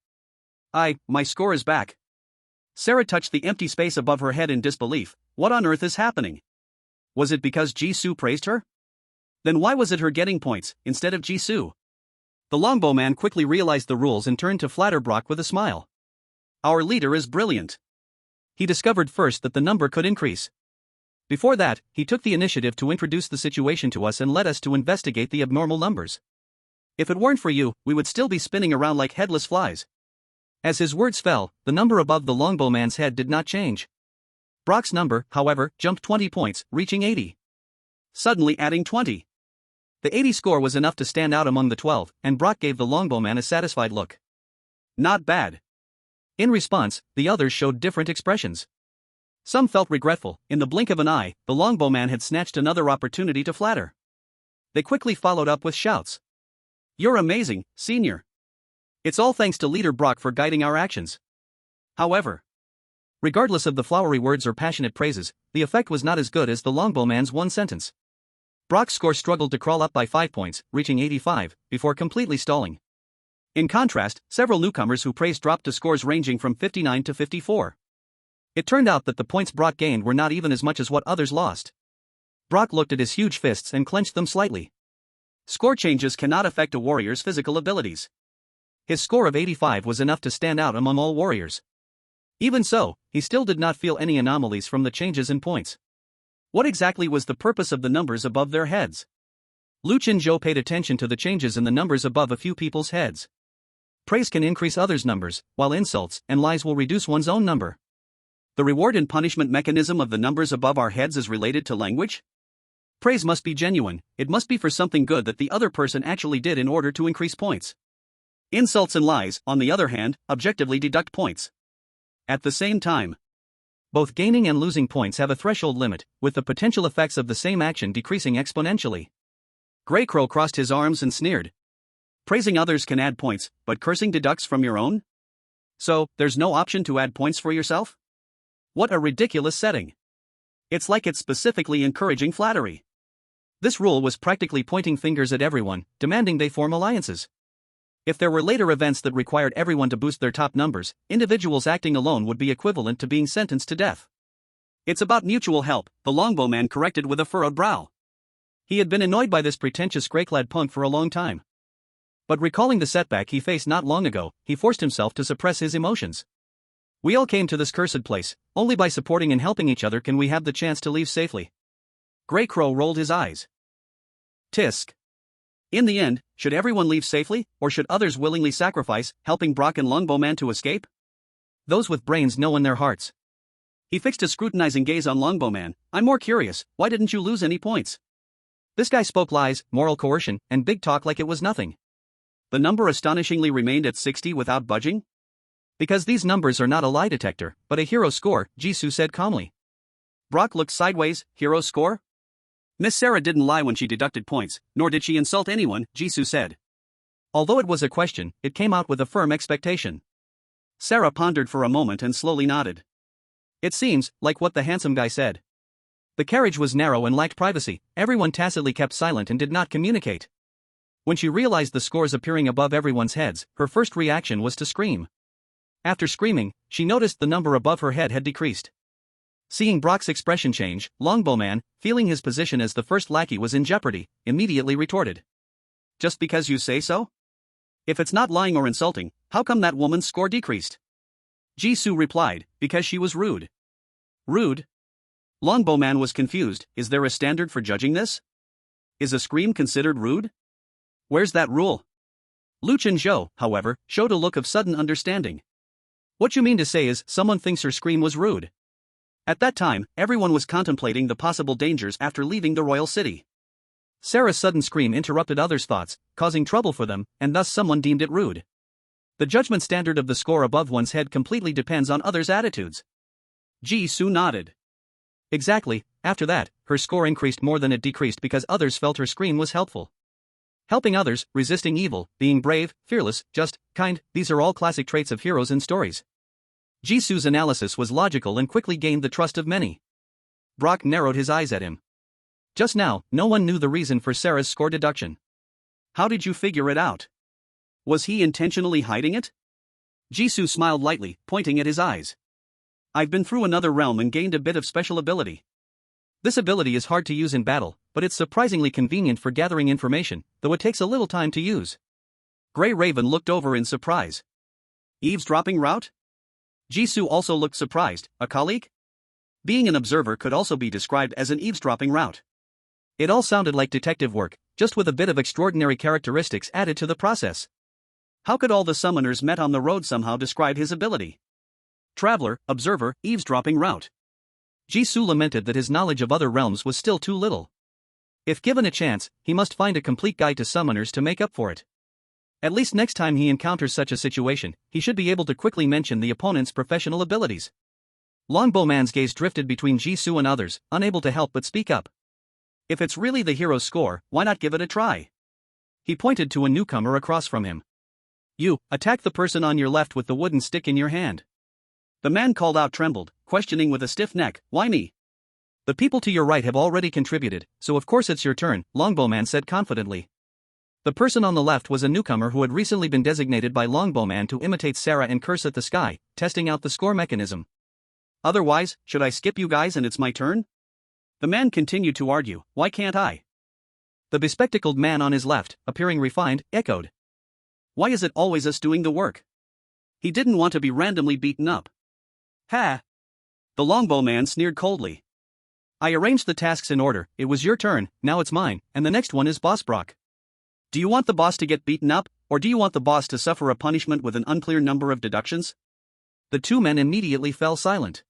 My score is back. Sarah touched the empty space above her head in disbelief. What on earth is happening? Was it because Jisoo praised her? Then why was it her getting points, instead of Jisoo? The longbowman quickly realized the rules and turned to flatter Brock with a smile. Our leader is brilliant. He discovered first that the number could increase. Before that, he took the initiative to introduce the situation to us and led us to investigate the abnormal numbers. If it weren't for you, we would still be spinning around like headless flies. As his words fell, the number above the longbowman's head did not change. Brock's number, however, jumped 20 points, reaching 80. Suddenly adding 20. The 80 score was enough to stand out among the 12, and Brock gave the longbowman a satisfied look. Not bad. In response, the others showed different expressions. Some felt regretful. In the blink of an eye, the longbowman had snatched another opportunity to flatter. They quickly followed up with shouts. You're amazing, senior. It's all thanks to Leader Brock for guiding our actions. However, regardless of the flowery words or passionate praises, the effect was not as good as the longbowman's one sentence. Brock's score struggled to crawl up by 5 points, reaching 85, before completely stalling. In contrast, several newcomers who praised dropped to scores ranging from 59 to 54. It turned out that the points Brock gained were not even as much as what others lost. Brock looked at his huge fists and clenched them slightly. Score changes cannot affect a warrior's physical abilities. His score of 85 was enough to stand out among all warriors. Even so, he still did not feel any anomalies from the changes in points. What exactly was the purpose of the numbers above their heads? Lu Chenzhou paid attention to the changes in the numbers above a few people's heads. Praise can increase others' numbers, while insults and lies will reduce one's own number. The reward and punishment mechanism of the numbers above our heads is related to language? Praise must be genuine, it must be for something good that the other person actually did in order to increase points. Insults and lies, on the other hand, objectively deduct points. At the same time, both gaining and losing points have a threshold limit, with the potential effects of the same action decreasing exponentially. Grey Crow crossed his arms and sneered. Praising others can add points, but cursing deducts from your own? So, there's no option to add points for yourself? What a ridiculous setting. It's like it's specifically encouraging flattery. This rule was practically pointing fingers at everyone, demanding they form alliances. If there were later events that required everyone to boost their top numbers, individuals acting alone would be equivalent to being sentenced to death. It's about mutual help, the longbowman corrected with a furrowed brow. He had been annoyed by this pretentious grey-clad punk for a long time. But recalling the setback he faced not long ago, he forced himself to suppress his emotions. We all came to this cursed place, only by supporting and helping each other can we have the chance to leave safely. Grey Crow rolled his eyes. Tisk. In the end, should everyone leave safely, or should others willingly sacrifice, helping Brock and Longbowman to escape? Those with brains know in their hearts. He fixed a scrutinizing gaze on Longbowman. I'm more curious, why didn't you lose any points? This guy spoke lies, moral coercion, and big talk like it was nothing. The number astonishingly remained at 60 without budging? Because these numbers are not a lie detector, but a hero score, Jisoo said calmly. Brock looked sideways. Hero score? Miss Sarah didn't lie when she deducted points, nor did she insult anyone, Jisoo said. Although it was a question, it came out with a firm expectation. Sarah pondered for a moment and slowly nodded. It seems like what the handsome guy said. The carriage was narrow and lacked privacy, everyone tacitly kept silent and did not communicate. When she realized the scores appearing above everyone's heads, her first reaction was to scream. After screaming, she noticed the number above her head had decreased. Seeing Brock's expression change, Longbowman, feeling his position as the first lackey was in jeopardy, immediately retorted. Just because you say so? If it's not lying or insulting, how come that woman's score decreased? Jisoo replied, because she was rude. Rude? Longbowman was confused. Is there a standard for judging this? Is a scream considered rude? Where's that rule? Lu Chenzhou, however, showed a look of sudden understanding. What you mean to say is someone thinks her scream was rude. At that time, everyone was contemplating the possible dangers after leaving the royal city. Sarah's sudden scream interrupted others' thoughts, causing trouble for them, and thus someone deemed it rude. The judgment standard of the score above one's head completely depends on others' attitudes. Jisoo nodded. Exactly. After that, her score increased more than it decreased because others felt her scream was helpful. Helping others, resisting evil, being brave, fearless, just, kind, these are all classic traits of heroes in stories. Jisoo's analysis was logical and quickly gained the trust of many. Brock narrowed his eyes at him. Just now, no one knew the reason for Sarah's score deduction. How did you figure it out? Was he intentionally hiding it? Jisoo smiled lightly, pointing at his eyes. I've been through another realm and gained a bit of special ability. This ability is hard to use in battle, but it's surprisingly convenient for gathering information, though it takes a little time to use. Grey Raven looked over in surprise. Eavesdropping route? Jisoo also looked surprised. A colleague? Being an observer could also be described as an eavesdropping route. It all sounded like detective work, just with a bit of extraordinary characteristics added to the process. How could all the summoners met on the road somehow describe his ability? Traveler, observer, eavesdropping route. Jisoo lamented that his knowledge of other realms was still too little. If given a chance, he must find a complete guide to summoners to make up for it. At least next time he encounters such a situation, he should be able to quickly mention the opponent's professional abilities. Longbowman's gaze drifted between Jisoo and others, unable to help but speak up. If it's really the hero's score, why not give it a try? He pointed to a newcomer across from him. You, attack the person on your left with the wooden stick in your hand. The man called out trembled, questioning with a stiff neck, why me? The people to your right have already contributed, so of course it's your turn, Longbowman said confidently. The person on the left was a newcomer who had recently been designated by Longbowman to imitate Sarah and curse at the sky, testing out the score mechanism. Otherwise, should I skip you guys and it's my turn? The man continued to argue, why can't I? The bespectacled man on his left, appearing refined, echoed. Why is it always us doing the work? He didn't want to be randomly beaten up. Ha! The Longbowman sneered coldly. I arranged the tasks in order, it was your turn, now it's mine, and the next one is Boss Brock. Do you want the boss to get beaten up, or do you want the boss to suffer a punishment with an unclear number of deductions? The two men immediately fell silent.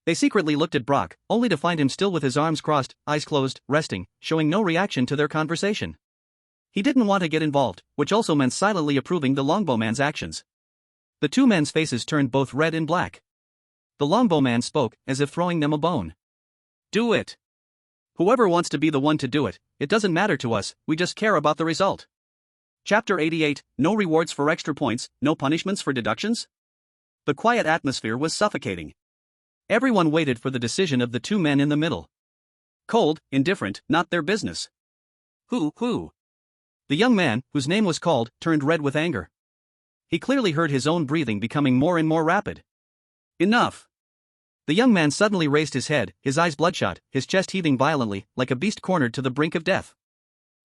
They secretly looked at Brock, only to find him still with his arms crossed, eyes closed, resting, showing no reaction to their conversation. He didn't want to get involved, which also meant silently approving the Longbowman's actions. The two men's faces turned both red and black. The Longbowman spoke, as if throwing them a bone. Do it. Whoever wants to be the one to do it, it doesn't matter to us, we just care about the result. Chapter 88, No rewards for extra points, no punishments for deductions? The quiet atmosphere was suffocating. Everyone waited for the decision of the two men in the middle. Cold, indifferent, not their business. Who? The young man, whose name was called, turned red with anger. He clearly heard his own breathing becoming more and more rapid. Enough. The young man suddenly raised his head, his eyes bloodshot, his chest heaving violently, like a beast cornered to the brink of death.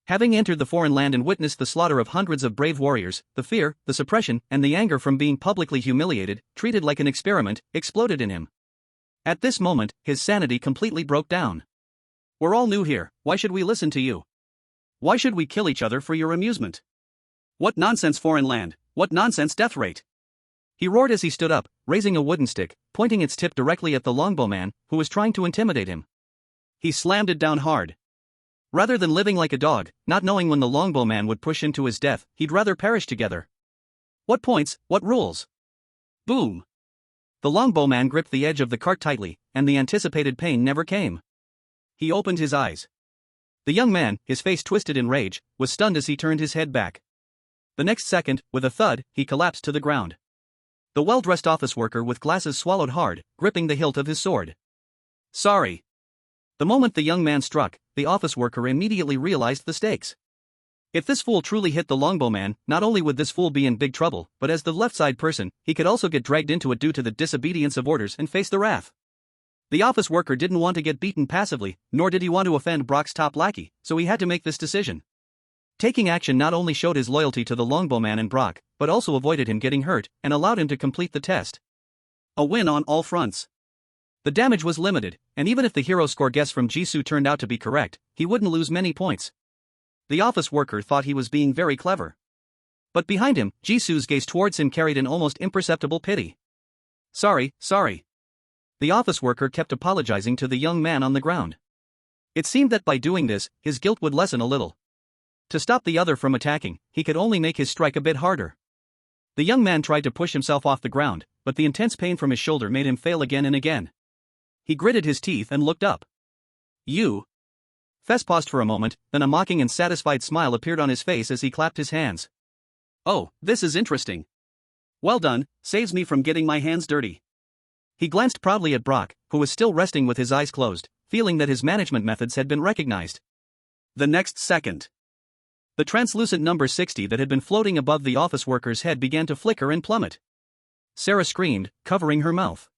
Having entered the foreign land and witnessed the slaughter of hundreds of brave warriors, the fear, the suppression, and the anger from being publicly humiliated, treated like an experiment, exploded in him. At this moment, his sanity completely broke down. We're all new here, why should we listen to you? Why should we kill each other for your amusement? What nonsense foreign land, what nonsense death rate? He roared as he stood up, raising a wooden stick, pointing its tip directly at the Longbowman, who was trying to intimidate him. He slammed it down hard. Rather than living like a dog, not knowing when the Longbowman would push him to his death, he'd rather perish together. What points, what rules? Boom. The Longbowman gripped the edge of the cart tightly, and the anticipated pain never came. He opened his eyes. The young man, his face twisted in rage, was stunned as he turned his head back. The next second, with a thud, he collapsed to the ground. The well-dressed office worker with glasses swallowed hard, gripping the hilt of his sword. Sorry. The moment the young man struck, the office worker immediately realized the stakes. If this fool truly hit the Longbowman, not only would this fool be in big trouble, but as the left-side person, he could also get dragged into it due to the disobedience of orders and face the wrath. The office worker didn't want to get beaten passively, nor did he want to offend Brock's top lackey, so he had to make this decision. Taking action not only showed his loyalty to the Longbowman and Brock, but also avoided him getting hurt, and allowed him to complete the test. A win on all fronts. The damage was limited, and even if the hero score guess from Jisoo turned out to be correct, he wouldn't lose many points. The office worker thought he was being very clever. But behind him, Jisoo's gaze towards him carried an almost imperceptible pity. Sorry. The office worker kept apologizing to the young man on the ground. It seemed that by doing this, his guilt would lessen a little. To stop the other from attacking, he could only make his strike a bit harder. The young man tried to push himself off the ground, but the intense pain from his shoulder made him fail again and again. He gritted his teeth and looked up. You? Fess paused for a moment, then a mocking and satisfied smile appeared on his face as he clapped his hands. Oh, this is interesting. Well done, saves me from getting my hands dirty. He glanced proudly at Brock, who was still resting with his eyes closed, feeling that his management methods had been recognized. The next second, the translucent number 60 that had been floating above the office worker's head began to flicker and plummet. Sarah screamed, covering her mouth.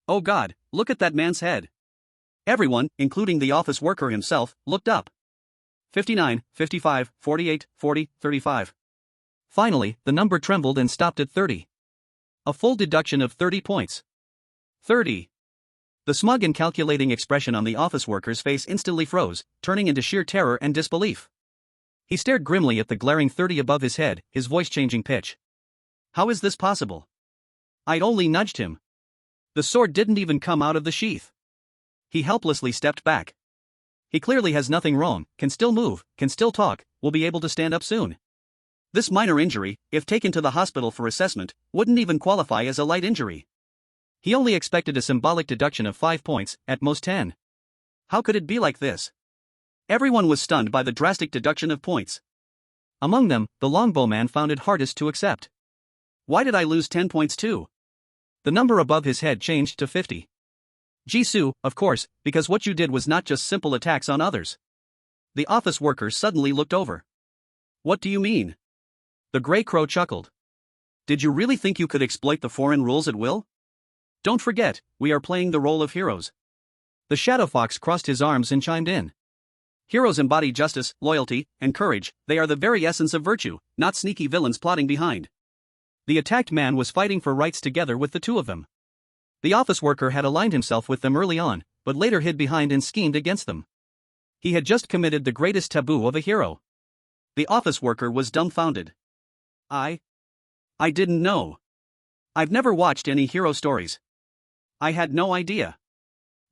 Oh God, look at that man's head. Everyone, including the office worker himself, looked up. 59, 55, 48, 40, 35. Finally, the number trembled and stopped at 30. A full deduction of 30 points. 30. The smug and calculating expression on the office worker's face instantly froze, turning into sheer terror and disbelief. He stared grimly at the glaring 30 above his head, his voice changing pitch. How is this possible? I'd only nudged him. The sword didn't even come out of the sheath. He helplessly stepped back. He clearly has nothing wrong, can still move, can still talk, will be able to stand up soon. This minor injury, if taken to the hospital for assessment, wouldn't even qualify as a light injury. He only expected a symbolic deduction of 5 points, at most 10. How could it be like this? Everyone was stunned by the drastic deduction of points. Among them, the longbowman found it hardest to accept. Why did I lose 10 points too? The number above his head changed to 50. Jisoo, of course, because what you did was not just simple attacks on others. The office worker suddenly looked over. What do you mean? The Grey Crow chuckled. Did you really think you could exploit the foreign rules at will? Don't forget, we are playing the role of heroes. The Shadow Fox crossed his arms and chimed in. Heroes embody justice, loyalty, and courage. They are the very essence of virtue, not sneaky villains plotting behind. The attacked man was fighting for rights together with the two of them. The office worker had aligned himself with them early on, but later hid behind and schemed against them. He had just committed the greatest taboo of a hero. The office worker was dumbfounded. I didn't know. I've never watched any hero stories. I had no idea.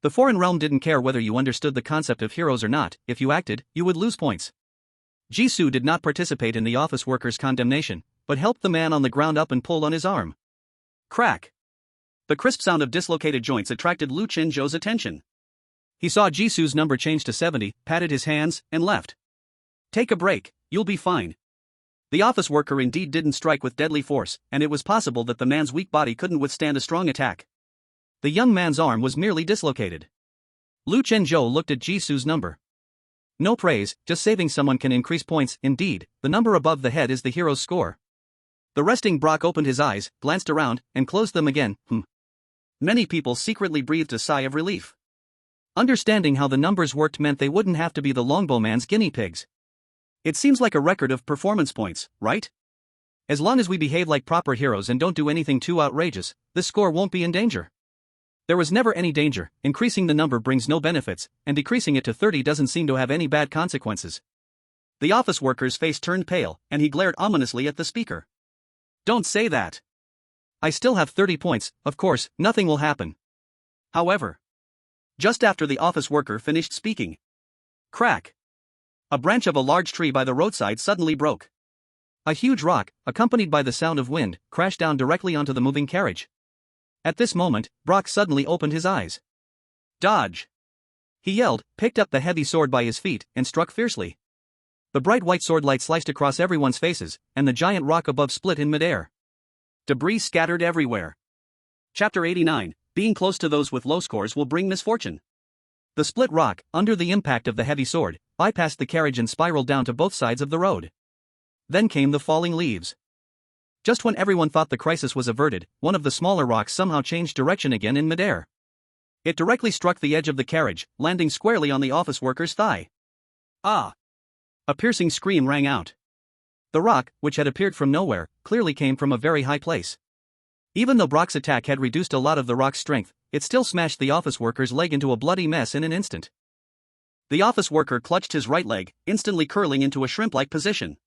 The foreign realm didn't care whether you understood the concept of heroes or not. If you acted, you would lose points. Jisoo did not participate in the office worker's condemnation, but helped the man on the ground up and pulled on his arm. Crack. The crisp sound of dislocated joints attracted Lu Chenzhou's attention. He saw Jisoo's number change to 70, patted his hands, and left. Take a break, you'll be fine. The office worker indeed didn't strike with deadly force, and it was possible that the man's weak body couldn't withstand a strong attack. The young man's arm was merely dislocated. Lu Chenzhou looked at Jisoo's number. No praise, just saving someone can increase points. Indeed, the number above the head is the hero's score. The resting Brock opened his eyes, glanced around, and closed them again. Many people secretly breathed a sigh of relief. Understanding how the numbers worked meant they wouldn't have to be the longbowman's guinea pigs. It seems like a record of performance points, right? As long as we behave like proper heroes and don't do anything too outrageous, this score won't be in danger. There was never any danger. Increasing the number brings no benefits, and decreasing it to 30 doesn't seem to have any bad consequences. The office worker's face turned pale, and he glared ominously at the speaker. Don't say that. I still have 30 points, of course, nothing will happen. However, just after the office worker finished speaking, crack! A branch of a large tree by the roadside suddenly broke. A huge rock, accompanied by the sound of wind, crashed down directly onto the moving carriage. At this moment, Brock suddenly opened his eyes. Dodge! He yelled, picked up the heavy sword by his feet, and struck fiercely. The bright white sword light sliced across everyone's faces, and the giant rock above split in midair. Debris scattered everywhere. Chapter 89, Being close to those with low scores will bring misfortune. The split rock, under the impact of the heavy sword, bypassed the carriage and spiraled down to both sides of the road. Then came the falling leaves. Just when everyone thought the crisis was averted, one of the smaller rocks somehow changed direction again in midair. It directly struck the edge of the carriage, landing squarely on the office worker's thigh. Ah! A piercing scream rang out. The rock, which had appeared from nowhere, clearly came from a very high place. Even though Brock's attack had reduced a lot of the rock's strength, it still smashed the office worker's leg into a bloody mess in an instant. The office worker clutched his right leg, instantly curling into a shrimp-like position.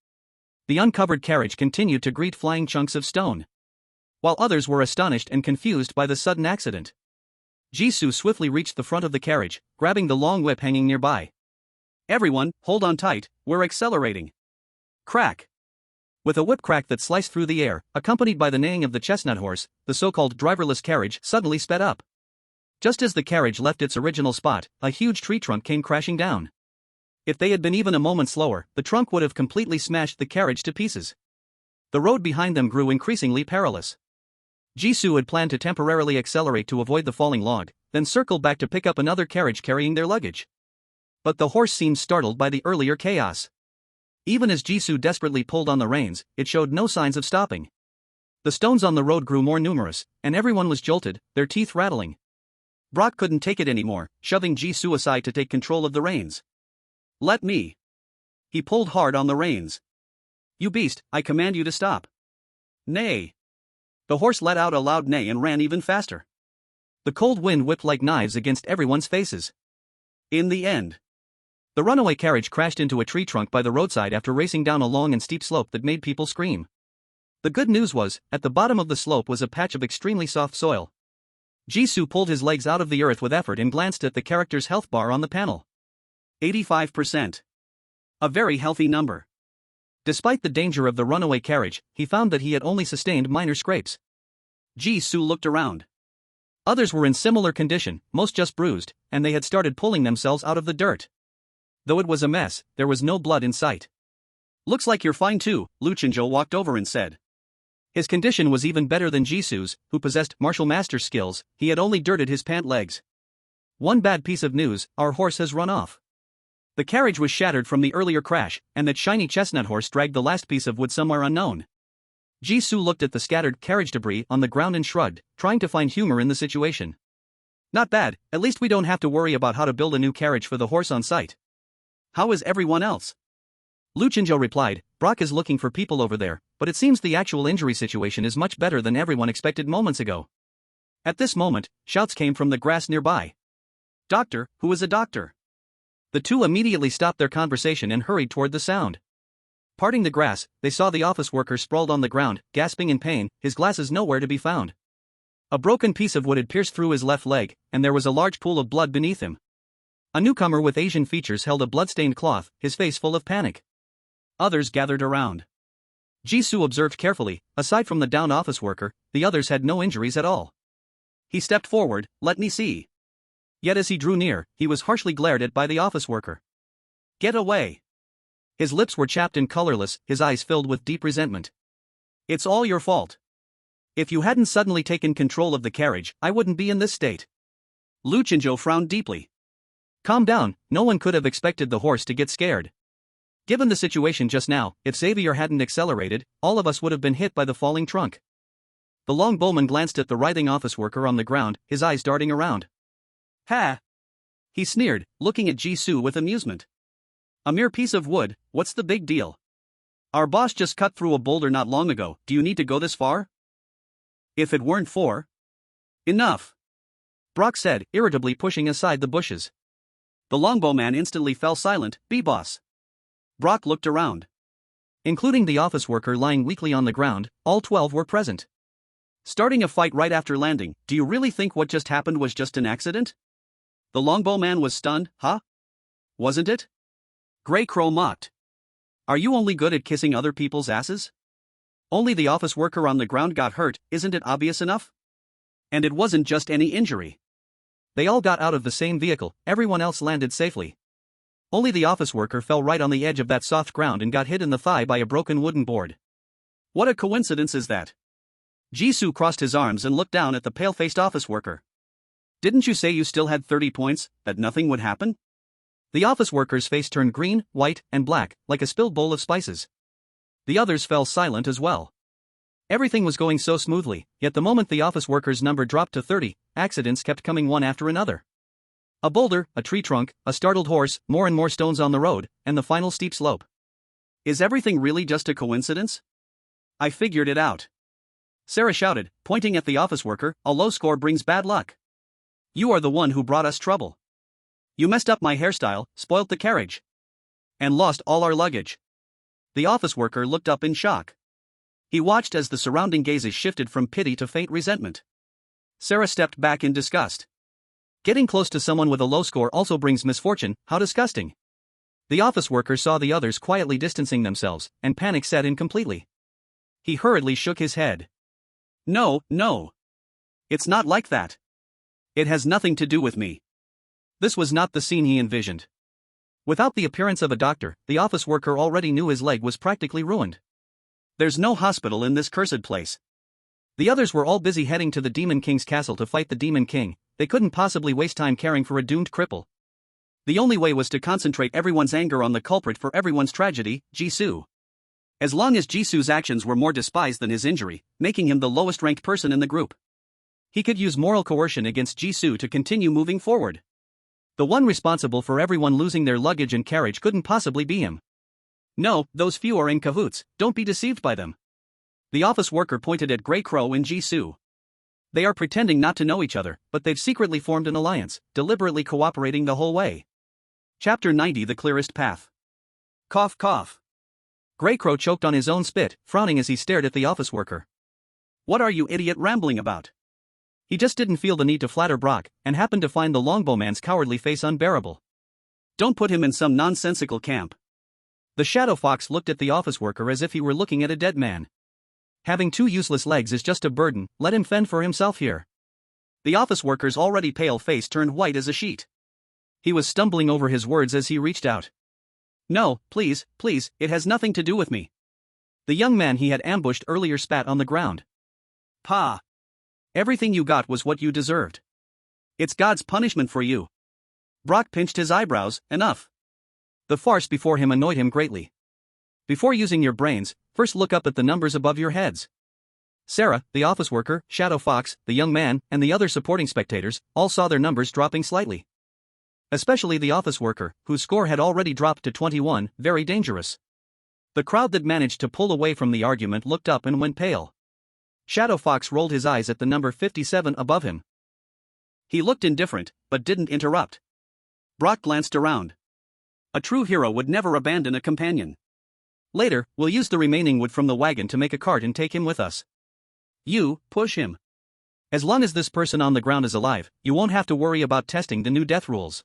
The uncovered carriage continued to greet flying chunks of stone, while others were astonished and confused by the sudden accident. Jisoo swiftly reached the front of the carriage, grabbing the long whip hanging nearby. Everyone, hold on tight, we're accelerating. Crack! With a whip crack that sliced through the air, accompanied by the neighing of the chestnut horse, the so-called driverless carriage suddenly sped up. Just as the carriage left its original spot, a huge tree trunk came crashing down. If they had been even a moment slower, the trunk would have completely smashed the carriage to pieces. The road behind them grew increasingly perilous. Jisoo had planned to temporarily accelerate to avoid the falling log, then circle back to pick up another carriage carrying their luggage. But the horse seemed startled by the earlier chaos. Even as Jisoo desperately pulled on the reins, it showed no signs of stopping. The stones on the road grew more numerous, and everyone was jolted, their teeth rattling. Brock couldn't take it anymore, shoving Jisoo aside to take control of the reins. Let me. He pulled hard on the reins. You beast, I command you to stop. Nay. The horse let out a loud neigh and ran even faster. The cold wind whipped like knives against everyone's faces. In the end, the runaway carriage crashed into a tree trunk by the roadside after racing down a long and steep slope that made people scream. The good news was, at the bottom of the slope was a patch of extremely soft soil. Jisoo pulled his legs out of the earth with effort and glanced at the character's health bar on the panel. 85%. A very healthy number. Despite the danger of the runaway carriage, he found that he had only sustained minor scrapes. Jisoo looked around. Others were in similar condition, most just bruised, and they had started pulling themselves out of the dirt. Though it was a mess, there was no blood in sight. Looks like you're fine too, Luchinjo walked over and said. His condition was even better than Jisoo's, who possessed martial master skills. He had only dirted his pant legs. One bad piece of news, our horse has run off. The carriage was shattered from the earlier crash, and that shiny chestnut horse dragged the last piece of wood somewhere unknown. Jisoo looked at the scattered carriage debris on the ground and shrugged, trying to find humor in the situation. Not bad, at least we don't have to worry about how to build a new carriage for the horse on site. How is everyone else? Luchinjo replied, Brock is looking for people over there, but it seems the actual injury situation is much better than everyone expected moments ago. At this moment, shouts came from the grass nearby. Doctor, who is a doctor? The two immediately stopped their conversation and hurried toward the sound. Parting the grass, they saw the office worker sprawled on the ground, gasping in pain, his glasses nowhere to be found. A broken piece of wood had pierced through his left leg, and there was a large pool of blood beneath him. A newcomer with Asian features held a blood-stained cloth, his face full of panic. Others gathered around. Jisoo observed carefully, aside from the downed office worker, the others had no injuries at all. He stepped forward, let me see. Yet as he drew near, he was harshly glared at by the office worker. Get away. His lips were chapped and colorless, his eyes filled with deep resentment. It's all your fault. If you hadn't suddenly taken control of the carriage, I wouldn't be in this state. Luchinjo frowned deeply. Calm down, no one could have expected the horse to get scared. Given the situation just now, if Xavier hadn't accelerated, all of us would have been hit by the falling trunk. The longbowman glanced at the writhing office worker on the ground, his eyes darting around. Ha! He sneered, looking at Jisoo with amusement. A mere piece of wood, what's the big deal? Our boss just cut through a boulder not long ago, do you need to go this far? If it weren't for... Enough! Brock said, irritably pushing aside the bushes. The longbowman instantly fell silent, B-boss. Brock looked around. Including the office worker lying weakly on the ground, all 12 were present. Starting a fight right after landing, do you really think what just happened was just an accident? The longbowman was stunned, huh? Wasn't it? Grey Crow mocked. Are you only good at kissing other people's asses? Only the office worker on the ground got hurt, isn't it obvious enough? And it wasn't just any injury. They all got out of the same vehicle, everyone else landed safely. Only the office worker fell right on the edge of that soft ground and got hit in the thigh by a broken wooden board. What a coincidence is that? Jisoo crossed his arms and looked down at the pale-faced office worker. Didn't you say you still had 30 points, that nothing would happen? The office worker's face turned green, white, and black, like a spilled bowl of spices. The others fell silent as well. Everything was going so smoothly, yet the moment the office worker's number dropped to 30, accidents kept coming one after another. A boulder, a tree trunk, a startled horse, more and more stones on the road, and the final steep slope. Is everything really just a coincidence? I figured it out. Sarah shouted, pointing at the office worker, a low score brings bad luck. You are the one who brought us trouble. You messed up my hairstyle, spoilt the carriage. And lost all our luggage. The office worker looked up in shock. He watched as the surrounding gazes shifted from pity to faint resentment. Sarah stepped back in disgust. Getting close to someone with a low score also brings misfortune, how disgusting. The office worker saw the others quietly distancing themselves, and panic set in completely. He hurriedly shook his head. No. It's not like that. It has nothing to do with me. This was not the scene he envisioned. Without the appearance of a doctor, the office worker already knew his leg was practically ruined. There's no hospital in this cursed place. The others were all busy heading to the Demon King's castle to fight the Demon King. They couldn't possibly waste time caring for a doomed cripple. The only way was to concentrate everyone's anger on the culprit for everyone's tragedy, Jisoo. As long as Jisoo's actions were more despised than his injury, making him the lowest-ranked person in the group. He could use moral coercion against Jisoo to continue moving forward. The one responsible for everyone losing their luggage and carriage couldn't possibly be him. No, those few are in cahoots, don't be deceived by them. The office worker pointed at Grey Crow and Jisoo. They are pretending not to know each other, but they've secretly formed an alliance, deliberately cooperating the whole way. Chapter 90 The Clearest Path. Cough cough. Grey Crow choked on his own spit, frowning as he stared at the office worker. What are you idiot rambling about? He just didn't feel the need to flatter Brock, and happened to find the longbowman's cowardly face unbearable. Don't put him in some nonsensical camp. The shadow fox looked at the office worker as if he were looking at a dead man. Having 2 useless legs is just a burden, let him fend for himself here. The office worker's already pale face turned white as a sheet. He was stumbling over his words as he reached out. No, please, it has nothing to do with me. The young man he had ambushed earlier spat on the ground. Pa! Everything you got was what you deserved. It's God's punishment for you. Brock pinched his eyebrows, enough. The farce before him annoyed him greatly. Before using your brains, first look up at the numbers above your heads. Sarah, the office worker, Shadow Fox, the young man, and the other supporting spectators, all saw their numbers dropping slightly. Especially the office worker, whose score had already dropped to 21, very dangerous. The crowd that managed to pull away from the argument looked up and went pale. Shadow Fox rolled his eyes at the number 57 above him. He looked indifferent, but didn't interrupt. Brock glanced around. A true hero would never abandon a companion. Later, we'll use the remaining wood from the wagon to make a cart and take him with us. You, push him. As long as this person on the ground is alive, you won't have to worry about testing the new death rules.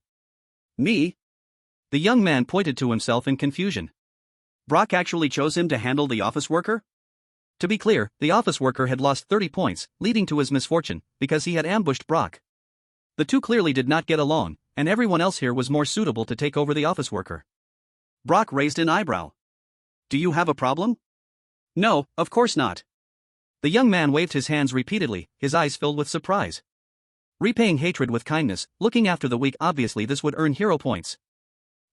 Me? The young man pointed to himself in confusion. Brock actually chose him to handle the office worker? To be clear, the office worker had lost 30 points, leading to his misfortune, because he had ambushed Brock. The two clearly did not get along, and everyone else here was more suitable to take over the office worker. Brock raised an eyebrow. Do you have a problem? No, of course not. The young man waved his hands repeatedly, his eyes filled with surprise. Repaying hatred with kindness, looking after the weak, obviously this would earn hero points.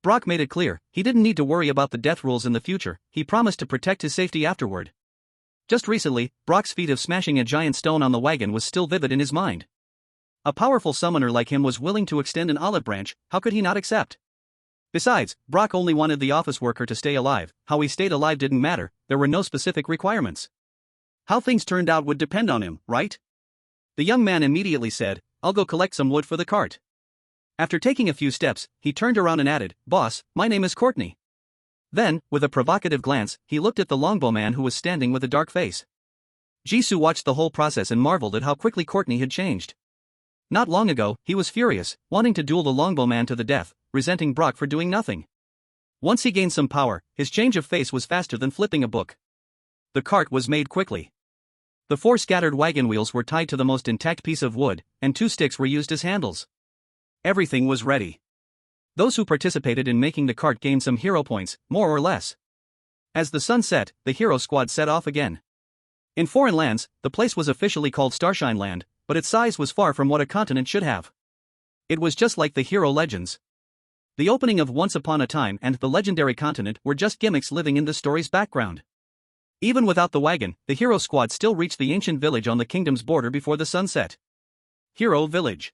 Brock made it clear, he didn't need to worry about the death rules in the future, he promised to protect his safety afterward. Just recently, Brock's feat of smashing a giant stone on the wagon was still vivid in his mind. A powerful summoner like him was willing to extend an olive branch, how could he not accept? Besides, Brock only wanted the office worker to stay alive, how he stayed alive didn't matter, there were no specific requirements. How things turned out would depend on him, right? The young man immediately said, I'll go collect some wood for the cart. After taking a few steps, he turned around and added, Boss, my name is Courtney. Then, with a provocative glance, he looked at the longbowman who was standing with a dark face. Jisoo watched the whole process and marveled at how quickly Courtney had changed. Not long ago, he was furious, wanting to duel the longbowman to the death, resenting Brock for doing nothing. Once he gained some power, his change of face was faster than flipping a book. The cart was made quickly. The 4 scattered wagon wheels were tied to the most intact piece of wood, and 2 sticks were used as handles. Everything was ready. Those who participated in making the cart gained some hero points, more or less. As the sun set, the hero squad set off again. In foreign lands, the place was officially called Starshine Land, but its size was far from what a continent should have. It was just like the hero legends. The opening of Once Upon a Time and the legendary continent were just gimmicks living in the story's background. Even without the wagon, the hero squad still reached the ancient village on the kingdom's border before the sunset. Hero Village.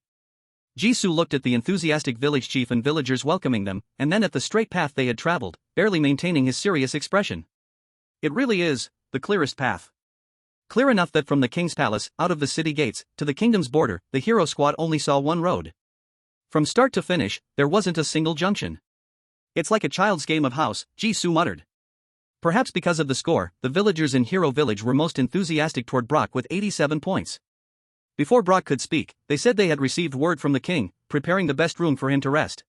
Jisoo looked at the enthusiastic village chief and villagers welcoming them, and then at the straight path they had traveled, barely maintaining his serious expression. It really is the clearest path. Clear enough that from the king's palace, out of the city gates, to the kingdom's border, the hero squad only saw one road. From start to finish, there wasn't a single junction. It's like a child's game of house, Jisoo muttered. Perhaps because of the score, the villagers in Hero Village were most enthusiastic toward Brock with 87 points. Before Brock could speak, they said they had received word from the king, preparing the best room for him to rest.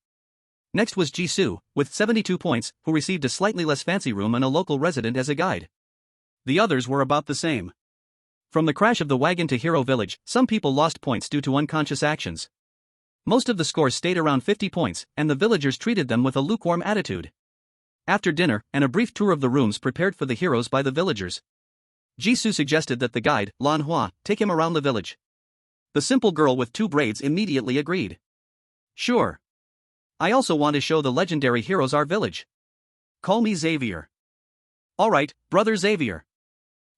Next was Jisoo, with 72 points, who received a slightly less fancy room and a local resident as a guide. The others were about the same. From the crash of the wagon to Hero Village, some people lost points due to unconscious actions. Most of the scores stayed around 50 points, and the villagers treated them with a lukewarm attitude. After dinner, and a brief tour of the rooms prepared for the heroes by the villagers, Jisoo suggested that the guide, Lan Hua, take him around the village. The simple girl with 2 braids immediately agreed. Sure. I also want to show the legendary heroes our village. Call me Xavier. Alright, brother Xavier.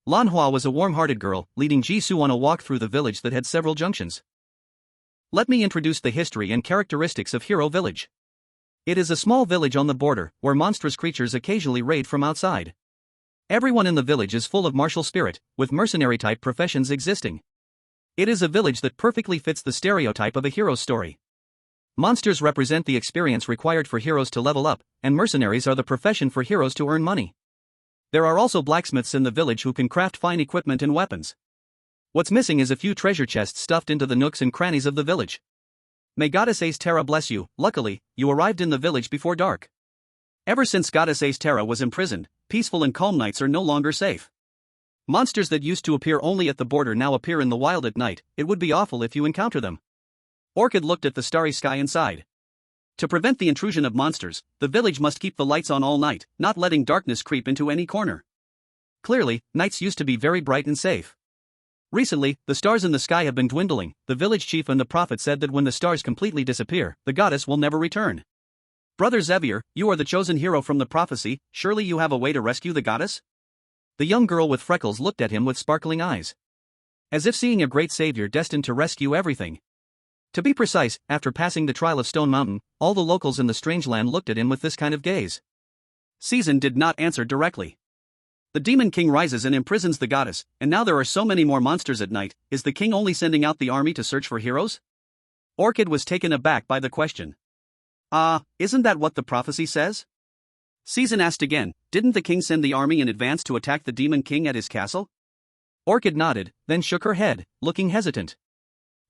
Lan Hua was a warm-hearted girl, leading Jisoo on a walk through the village that had several junctions. Let me introduce the history and characteristics of Hero Village. It is a small village on the border, where monstrous creatures occasionally raid from outside. Everyone in the village is full of martial spirit, with mercenary-type professions existing. It is a village that perfectly fits the stereotype of a hero's story. Monsters represent the experience required for heroes to level up, and mercenaries are the profession for heroes to earn money. There are also blacksmiths in the village who can craft fine equipment and weapons. What's missing is a few treasure chests stuffed into the nooks and crannies of the village. May Goddess Ace-Terra bless you. Luckily, you arrived in the village before dark. Ever since Goddess Ace-Terra was imprisoned, peaceful and calm nights are no longer safe. Monsters that used to appear only at the border now appear in the wild at night. It would be awful if you encounter them. Orchid looked at the starry sky and sighed. To prevent the intrusion of monsters, the village must keep the lights on all night, not letting darkness creep into any corner. Clearly, nights used to be very bright and safe. Recently, the stars in the sky have been dwindling. The village chief and the prophet said that when the stars completely disappear, the goddess will never return. Brother Xavier, you are the chosen hero from the prophecy. Surely you have a way to rescue the goddess? The young girl with freckles looked at him with sparkling eyes, as if seeing a great savior destined to rescue everything. To be precise, after passing the trial of Stone Mountain, all the locals in the strange land looked at him with this kind of gaze. Season did not answer directly. The Demon King rises and imprisons the goddess, and now there are so many more monsters at night. Is the king only sending out the army to search for heroes? Orchid was taken aback by the question. Isn't that what the prophecy says? Season asked again, didn't the king send the army in advance to attack the Demon King at his castle? Orchid nodded, then shook her head, looking hesitant.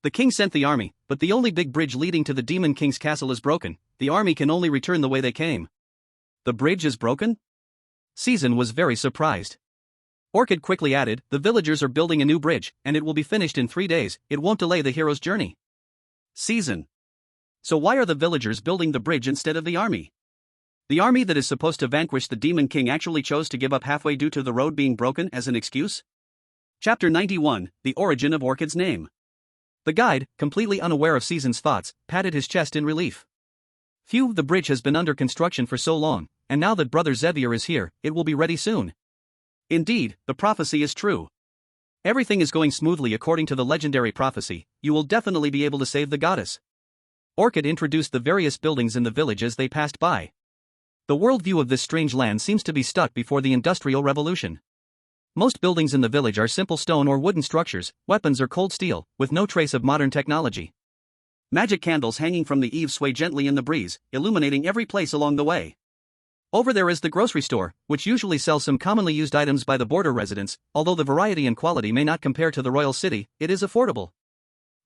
The king sent the army, but the only big bridge leading to the Demon King's castle is broken. The army can only return the way they came. The bridge is broken? Season was very surprised. Orchid quickly added, the villagers are building a new bridge, and it will be finished in 3 days. It won't delay the hero's journey. Season. So why are the villagers building the bridge instead of the army? The army that is supposed to vanquish the Demon King actually chose to give up halfway due to the road being broken as an excuse? Chapter 91, The Origin of Orchid's Name. The guide, completely unaware of Season's thoughts, patted his chest in relief. Phew, the bridge has been under construction for so long, and now that Brother Xavier is here, it will be ready soon. Indeed, the prophecy is true. Everything is going smoothly according to the legendary prophecy. You will definitely be able to save the goddess. Orchid introduced the various buildings in the village as they passed by. The worldview of this strange land seems to be stuck before the Industrial Revolution. Most buildings in the village are simple stone or wooden structures, weapons are cold steel, with no trace of modern technology. Magic candles hanging from the eaves sway gently in the breeze, illuminating every place along the way. Over there is the grocery store, which usually sells some commonly used items by the border residents. Although the variety and quality may not compare to the royal city, it is affordable.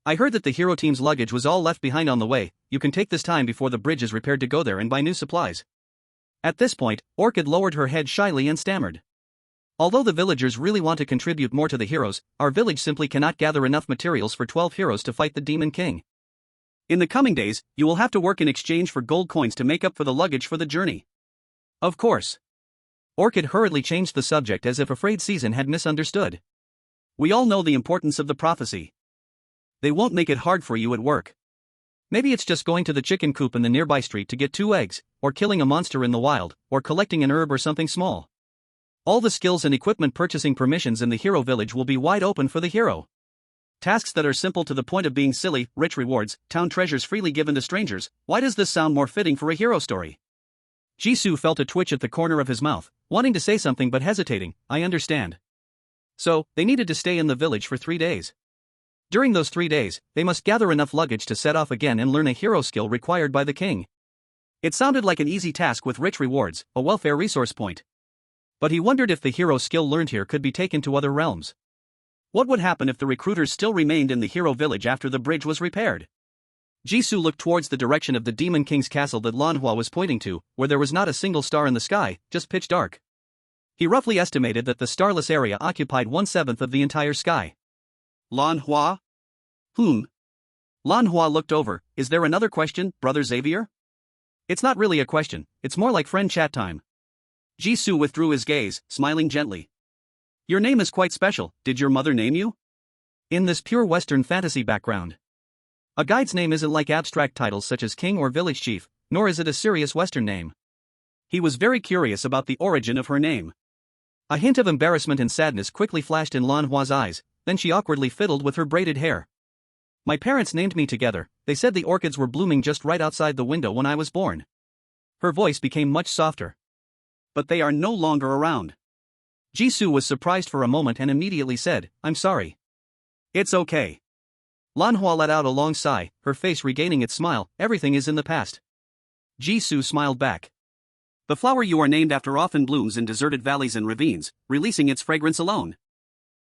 I heard that the hero team's luggage was all left behind on the way. You can take this time before the bridge is repaired to go there and buy new supplies. At this point, Orchid lowered her head shyly and stammered. Although the villagers really want to contribute more to the heroes, our village simply cannot gather enough materials for 12 heroes to fight the Demon King. In the coming days, you will have to work in exchange for gold coins to make up for the luggage for the journey. Of course. Orchid hurriedly changed the subject as if afraid Season had misunderstood. We all know the importance of the prophecy. They won't make it hard for you at work. Maybe it's just going to the chicken coop in the nearby street to get 2 eggs, or killing a monster in the wild, or collecting an herb or something small. All the skills and equipment purchasing permissions in the hero village will be wide open for the hero. Tasks that are simple to the point of being silly, rich rewards, town treasures freely given to strangers. Why does this sound more fitting for a hero story? Jisoo felt a twitch at the corner of his mouth, wanting to say something but hesitating. I understand. So, they needed to stay in the village for 3 days. During those 3 days, they must gather enough luggage to set off again and learn a hero skill required by the king. It sounded like an easy task with rich rewards, a welfare resource point. But he wondered if the hero skill learned here could be taken to other realms. What would happen if the recruiters still remained in the hero village after the bridge was repaired? Jisoo looked towards the direction of the Demon King's castle that Lan Hua was pointing to, where there was not a single star in the sky, just pitch dark. He roughly estimated that the starless area occupied 1/7 of the entire sky. Lan Hua? Lan Hua looked over. Is there another question, Brother Xavier? It's not really a question, it's more like friend chat time. Jisoo withdrew his gaze, smiling gently. Your name is quite special. Did your mother name you? In this pure Western fantasy background. A guide's name isn't like abstract titles such as king or village chief, nor is it a serious Western name. He was very curious about the origin of her name. A hint of embarrassment and sadness quickly flashed in Lan Hua's eyes, then she awkwardly fiddled with her braided hair. My parents named me together, they said the orchids were blooming just right outside the window when I was born. Her voice became much softer. But they are no longer around. Jisoo was surprised for a moment and immediately said, I'm sorry. It's okay. Lan Hua let out a long sigh, her face regaining its smile, everything is in the past. Jisoo smiled back. The flower you are named after often blooms in deserted valleys and ravines, releasing its fragrance alone.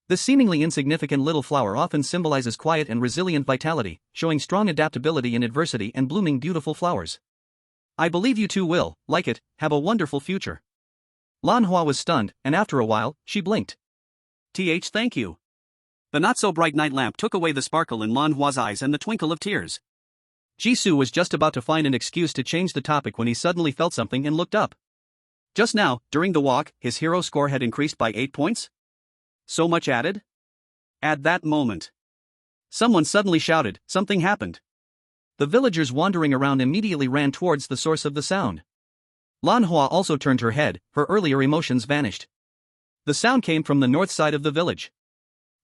This seemingly insignificant little flower often symbolizes quiet and resilient vitality, showing strong adaptability in adversity and blooming beautiful flowers. I believe you two will, like it, have a wonderful future. Lan Hua was stunned, and after a while, she blinked. Thank you. The not-so-bright night lamp took away the sparkle in Lan Hua's eyes and the twinkle of tears. Jisoo was just about to find an excuse to change the topic when he suddenly felt something and looked up. Just now, during the walk, his hero score had increased by 8 points? So much added? At that moment, someone suddenly shouted, something happened. The villagers wandering around immediately ran towards the source of the sound. Lan Hua also turned her head, her earlier emotions vanished. The sound came from the north side of the village.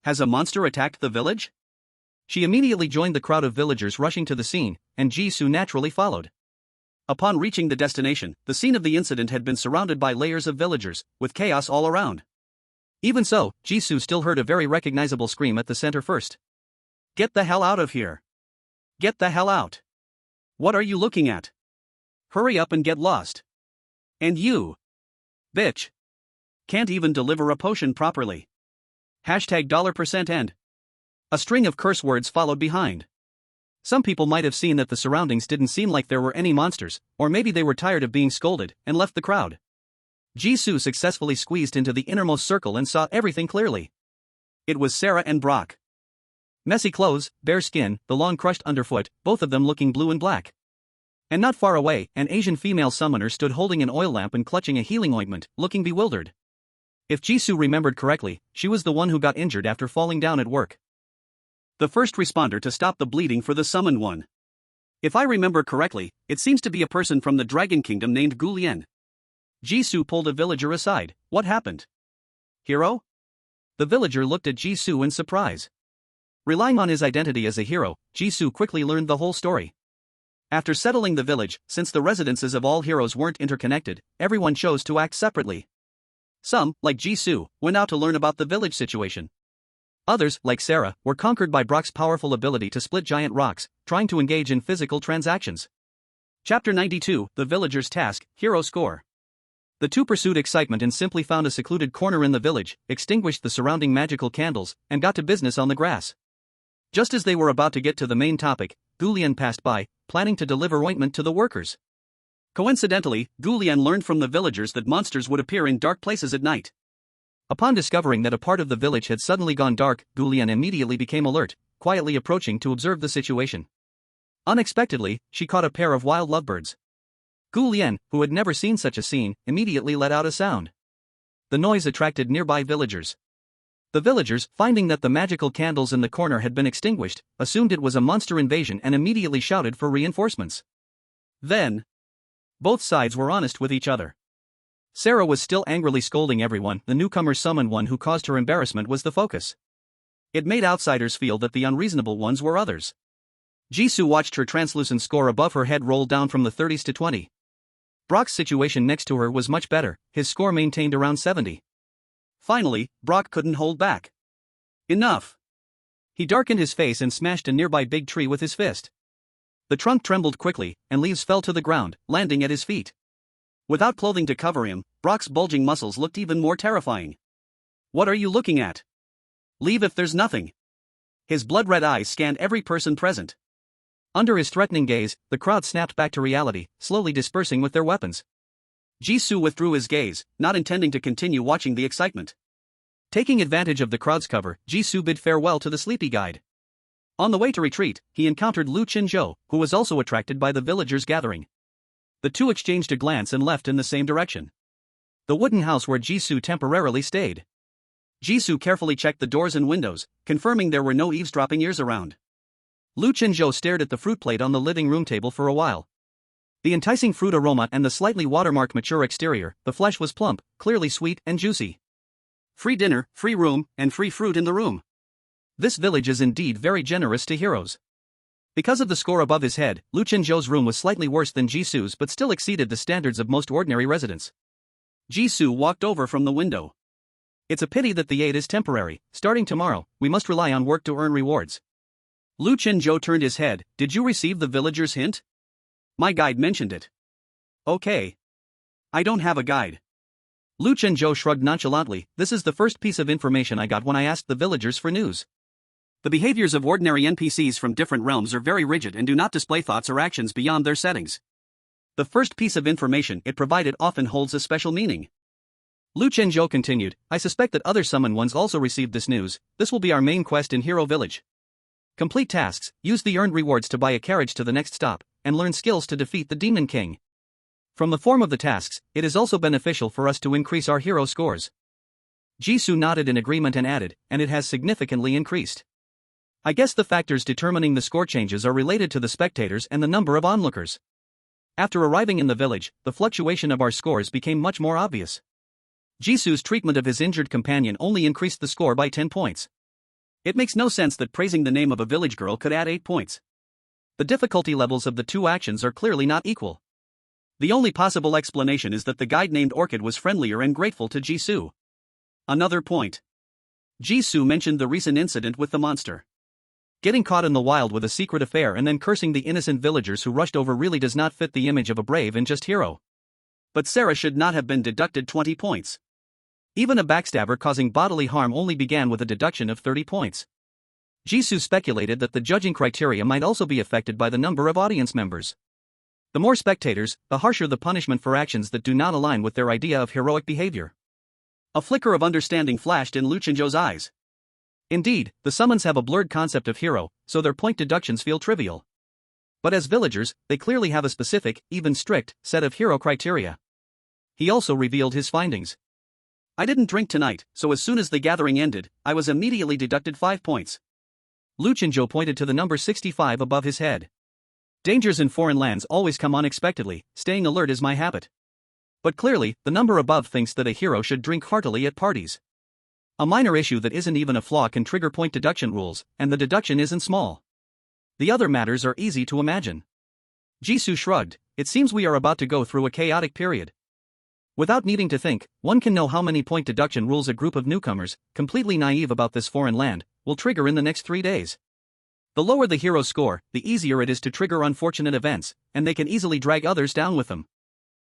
Has a monster attacked the village? She immediately joined the crowd of villagers rushing to the scene, and Jisoo naturally followed. Upon reaching the destination, the scene of the incident had been surrounded by layers of villagers, with chaos all around. Even so, Jisoo still heard a very recognizable scream at the center first. Get the hell out of here! Get the hell out! What are you looking at? Hurry up and get lost! And you! Bitch! Can't even deliver a potion properly. $%end. A string of curse words followed behind. Some people might have seen that the surroundings didn't seem like there were any monsters, or maybe they were tired of being scolded, and left the crowd. Jisoo successfully squeezed into the innermost circle and saw everything clearly. It was Sarah and Brock. Messy clothes, bare skin, the long crushed underfoot, both of them looking blue and black. And not far away, an Asian female summoner stood holding an oil lamp and clutching a healing ointment, looking bewildered. If Jisoo remembered correctly, she was the one who got injured after falling down at work. The first responder to stop the bleeding for the summoned one. If I remember correctly, it seems to be a person from the Dragon Kingdom named Gu Lian. Jisoo pulled a villager aside. What happened? Hero? The villager looked at Jisoo in surprise. Relying on his identity as a hero, Jisoo quickly learned the whole story. After settling the village, since the residences of all heroes weren't interconnected, everyone chose to act separately. Some, like Jisoo, went out to learn about the village situation. Others, like Sarah, were conquered by Brock's powerful ability to split giant rocks, trying to engage in physical transactions. Chapter 92, The Villager's Task, Hero Score. The two pursued excitement and simply found a secluded corner in the village, extinguished the surrounding magical candles, and got to business on the grass. Just as they were about to get to the main topic, Gu Lian passed by, planning to deliver ointment to the workers. Coincidentally, Gu Lian learned from the villagers that monsters would appear in dark places at night. Upon discovering that a part of the village had suddenly gone dark, Gu Lian immediately became alert, quietly approaching to observe the situation. Unexpectedly, she caught a pair of wild lovebirds. Gu Lian, who had never seen such a scene, immediately let out a sound. The noise attracted nearby villagers. The villagers, finding that the magical candles in the corner had been extinguished, assumed it was a monster invasion and immediately shouted for reinforcements. Then, both sides were honest with each other. Sarah was still angrily scolding everyone. The newcomer summoned one who caused her embarrassment was the focus. It made outsiders feel that the unreasonable ones were others. Jisoo watched her translucent score above her head roll down from the 30s to 20. Brock's situation next to her was much better, his score maintained around 70. Finally, Brock couldn't hold back. Enough! He darkened his face and smashed a nearby big tree with his fist. The trunk trembled quickly, and leaves fell to the ground, landing at his feet. Without clothing to cover him, Brock's bulging muscles looked even more terrifying. What are you looking at? Leave if there's nothing. His blood-red eyes scanned every person present. Under his threatening gaze, the crowd snapped back to reality, slowly dispersing with their weapons. Jisoo withdrew his gaze, not intending to continue watching the excitement. Taking advantage of the crowd's cover, Jisoo bid farewell to the sleepy guide. On the way to retreat, he encountered Lu Qinzhou, who was also attracted by the villagers' gathering. The two exchanged a glance and left in the same direction. The wooden house where Jisoo temporarily stayed. Jisoo carefully checked the doors and windows, confirming there were no eavesdropping ears around. Lu Qinzhou stared at the fruit plate on the living room table for a while. The enticing fruit aroma and the slightly watermarked mature exterior, the flesh was plump, clearly sweet and juicy. Free dinner, free room, and free fruit in the room. This village is indeed very generous to heroes. Because of the score above his head, Lu Chenzhou's room was slightly worse than Jisu's but still exceeded the standards of most ordinary residents. Jisu walked over from the window. It's a pity that the aid is temporary. Starting tomorrow, we must rely on work to earn rewards. Lu Chenzhou turned his head. Did you receive the villager's hint? My guide mentioned it. Okay. I don't have a guide. Lu Chenzhou shrugged nonchalantly. This is the first piece of information I got when I asked the villagers for news. The behaviors of ordinary NPCs from different realms are very rigid and do not display thoughts or actions beyond their settings. The first piece of information it provided often holds a special meaning. Lu Chenzhou continued, I suspect that other summoned ones also received this news. This will be our main quest in Hero Village. Complete tasks, use the earned rewards to buy a carriage to the next stop, and learn skills to defeat the Demon King. From the form of the tasks, it is also beneficial for us to increase our hero scores. Jisu nodded in agreement and added, and it has significantly increased. I guess the factors determining the score changes are related to the spectators and the number of onlookers. After arriving in the village, the fluctuation of our scores became much more obvious. Jisu's treatment of his injured companion only increased the score by 10 points. It makes no sense that praising the name of a village girl could add 8 points. The difficulty levels of the two actions are clearly not equal. The only possible explanation is that the guide named Orchid was friendlier and grateful to Jisu. Another point. Jisu mentioned the recent incident with the monster. Getting caught in the wild with a secret affair and then cursing the innocent villagers who rushed over really does not fit the image of a brave and just hero. But Sarah should not have been deducted 20 points. Even a backstabber causing bodily harm only began with a deduction of 30 points. Jisu speculated that the judging criteria might also be affected by the number of audience members. The more spectators, the harsher the punishment for actions that do not align with their idea of heroic behavior. A flicker of understanding flashed in Lu Chenzhou's eyes. Indeed, the summons have a blurred concept of hero, so their point deductions feel trivial. But as villagers, they clearly have a specific, even strict, set of hero criteria. He also revealed his findings. I didn't drink tonight, so as soon as the gathering ended, I was immediately deducted 5 points. Lu Chenzhou pointed to the number 65 above his head. Dangers in foreign lands always come unexpectedly, staying alert is my habit. But clearly, the number above thinks that a hero should drink heartily at parties. A minor issue that isn't even a flaw can trigger point deduction rules, and the deduction isn't small. The other matters are easy to imagine. Jisu shrugged, it seems we are about to go through a chaotic period. Without needing to think, one can know how many point deduction rules a group of newcomers, completely naive about this foreign land, will trigger in the next 3 days. The lower the hero's score, the easier it is to trigger unfortunate events, and they can easily drag others down with them.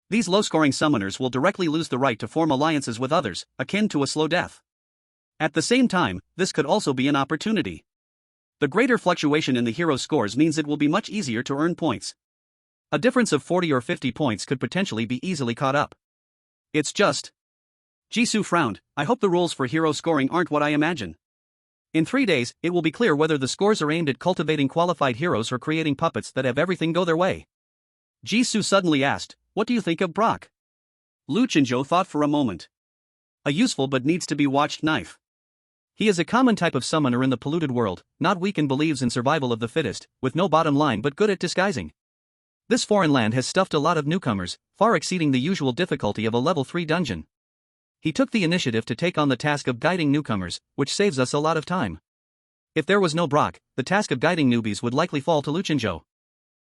These low-scoring summoners will directly lose the right to form alliances with others, akin to a slow death. At the same time, this could also be an opportunity. The greater fluctuation in the hero's scores means it will be much easier to earn points. A difference of 40 or 50 points could potentially be easily caught up. It's just. Jisu frowned, I hope the rules for hero scoring aren't what I imagine. In 3 days, it will be clear whether the scores are aimed at cultivating qualified heroes or creating puppets that have everything go their way. Jisu suddenly asked, what do you think of Brock? Lu Chenzhou thought for a moment. A useful but needs to be watched knife. He is a common type of summoner in the polluted world, not weak and believes in survival of the fittest, with no bottom line but good at disguising. This foreign land has stuffed a lot of newcomers, far exceeding the usual difficulty of a level 3 dungeon. He took the initiative to take on the task of guiding newcomers, which saves us a lot of time. If there was no Brock, the task of guiding newbies would likely fall to Lu Chenzhou.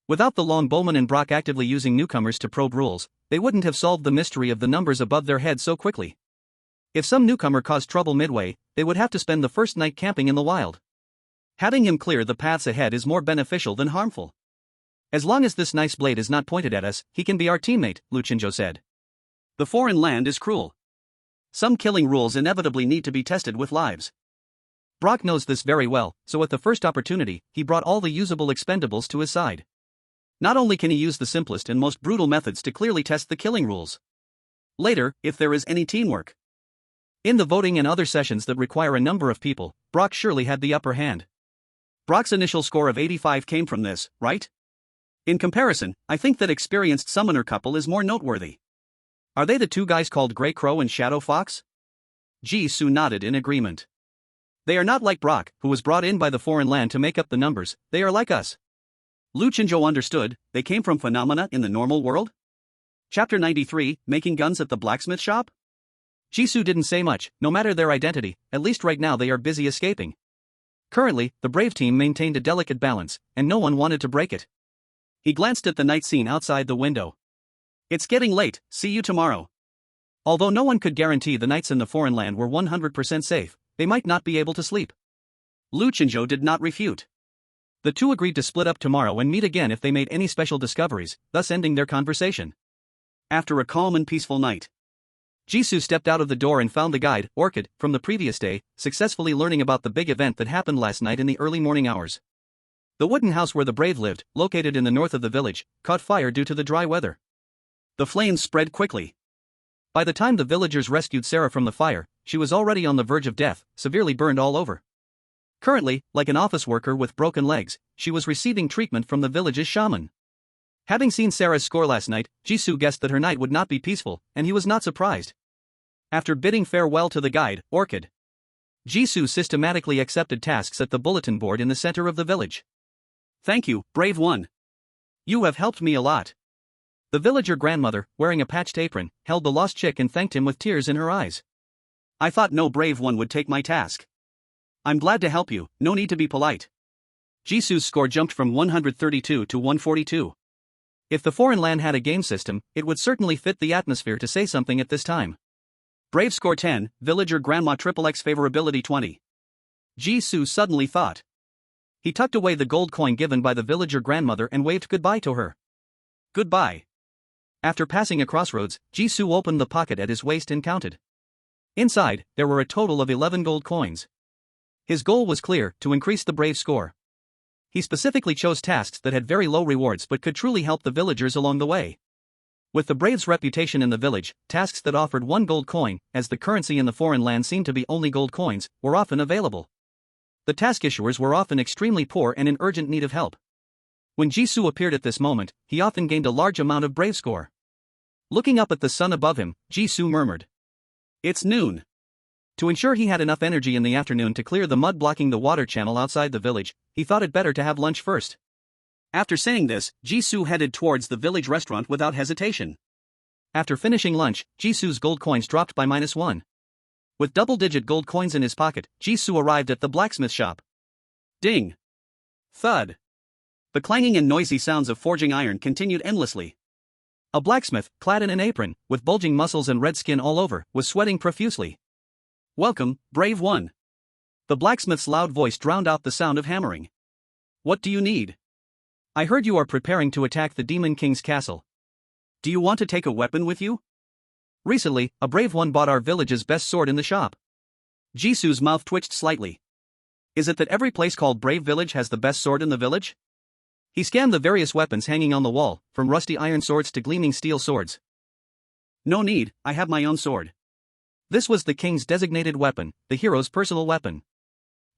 Without the Longbowman and Brock actively using newcomers to probe rules, they wouldn't have solved the mystery of the numbers above their heads so quickly. If some newcomer caused trouble midway, they would have to spend the first night camping in the wild. Having him clear the paths ahead is more beneficial than harmful. As long as this nice blade is not pointed at us, he can be our teammate, Lu Chenzhou said. The foreign land is cruel. Some killing rules inevitably need to be tested with lives. Brock knows this very well, so at the first opportunity, he brought all the usable expendables to his side. Not only can he use the simplest and most brutal methods to clearly test the killing rules. Later, if there is any teamwork. In the voting and other sessions that require a number of people, Brock surely had the upper hand. Brock's initial score of 85 came from this, right? In comparison, I think that experienced summoner couple is more noteworthy. Are they the two guys called Grey Crow and Shadow Fox? Jisu nodded in agreement. They are not like Brock, who was brought in by the foreign land to make up the numbers, they are like us. Lu Chenzhou understood, they came from phenomena in the normal world? Chapter 93, Making Guns at the Blacksmith Shop? Jisoo didn't say much, no matter their identity, at least right now they are busy escaping. Currently, the brave team maintained a delicate balance, and no one wanted to break it. He glanced at the night scene outside the window. It's getting late, see you tomorrow. Although no one could guarantee the nights in the foreign land were 100% safe, they might not be able to sleep. Lu Chinzhou did not refute. The two agreed to split up tomorrow and meet again if they made any special discoveries, thus ending their conversation. After a calm and peaceful night, Jisoo stepped out of the door and found the guide, Orchid, from the previous day, successfully learning about the big event that happened last night in the early morning hours. The wooden house where the brave lived, located in the north of the village, caught fire due to the dry weather. The flames spread quickly. By the time the villagers rescued Sarah from the fire, she was already on the verge of death, severely burned all over. Currently, like an office worker with broken legs, she was receiving treatment from the village's shaman. Having seen Sarah's score last night, Jisoo guessed that her night would not be peaceful, and he was not surprised. After bidding farewell to the guide, Orchid, Jisoo systematically accepted tasks at the bulletin board in the center of the village. Thank you, brave one. You have helped me a lot. The villager grandmother, wearing a patched apron, held the lost chick and thanked him with tears in her eyes. I thought no brave one would take my task. I'm glad to help you, no need to be polite. Jisoo's score jumped from 132 to 142. If the foreign land had a game system, it would certainly fit the atmosphere to say something at this time. Brave score 10, villager grandma XXX favorability 20. Jisoo suddenly thought. He tucked away the gold coin given by the villager grandmother and waved goodbye to her. Goodbye. After passing a crossroads, Jisoo opened the pocket at his waist and counted. Inside, there were a total of 11 gold coins. His goal was clear, to increase the brave score. He specifically chose tasks that had very low rewards but could truly help the villagers along the way. With the brave's reputation in the village, tasks that offered 1 gold coin, as the currency in the foreign land seemed to be only gold coins, were often available. The task issuers were often extremely poor and in urgent need of help. When Jisoo appeared at this moment, he often gained a large amount of brave score. Looking up at the sun above him, Jisoo murmured. It's noon. To ensure he had enough energy in the afternoon to clear the mud blocking the water channel outside the village, he thought it better to have lunch first. After saying this, Jisoo headed towards the village restaurant without hesitation. After finishing lunch, Jisoo's gold coins dropped by -1. With double-digit gold coins in his pocket, Jisoo arrived at the blacksmith shop. Ding! Thud! The clanging and noisy sounds of forging iron continued endlessly. A blacksmith, clad in an apron, with bulging muscles and red skin all over, was sweating profusely. Welcome, brave one. The blacksmith's loud voice drowned out the sound of hammering. What do you need? I heard you are preparing to attack the Demon King's castle. Do you want to take a weapon with you? Recently, a brave one bought our village's best sword in the shop. Jisoo's mouth twitched slightly. Is it that every place called Brave Village has the best sword in the village? He scanned the various weapons hanging on the wall, from rusty iron swords to gleaming steel swords. No need, I have my own sword. This was the king's designated weapon, the hero's personal weapon.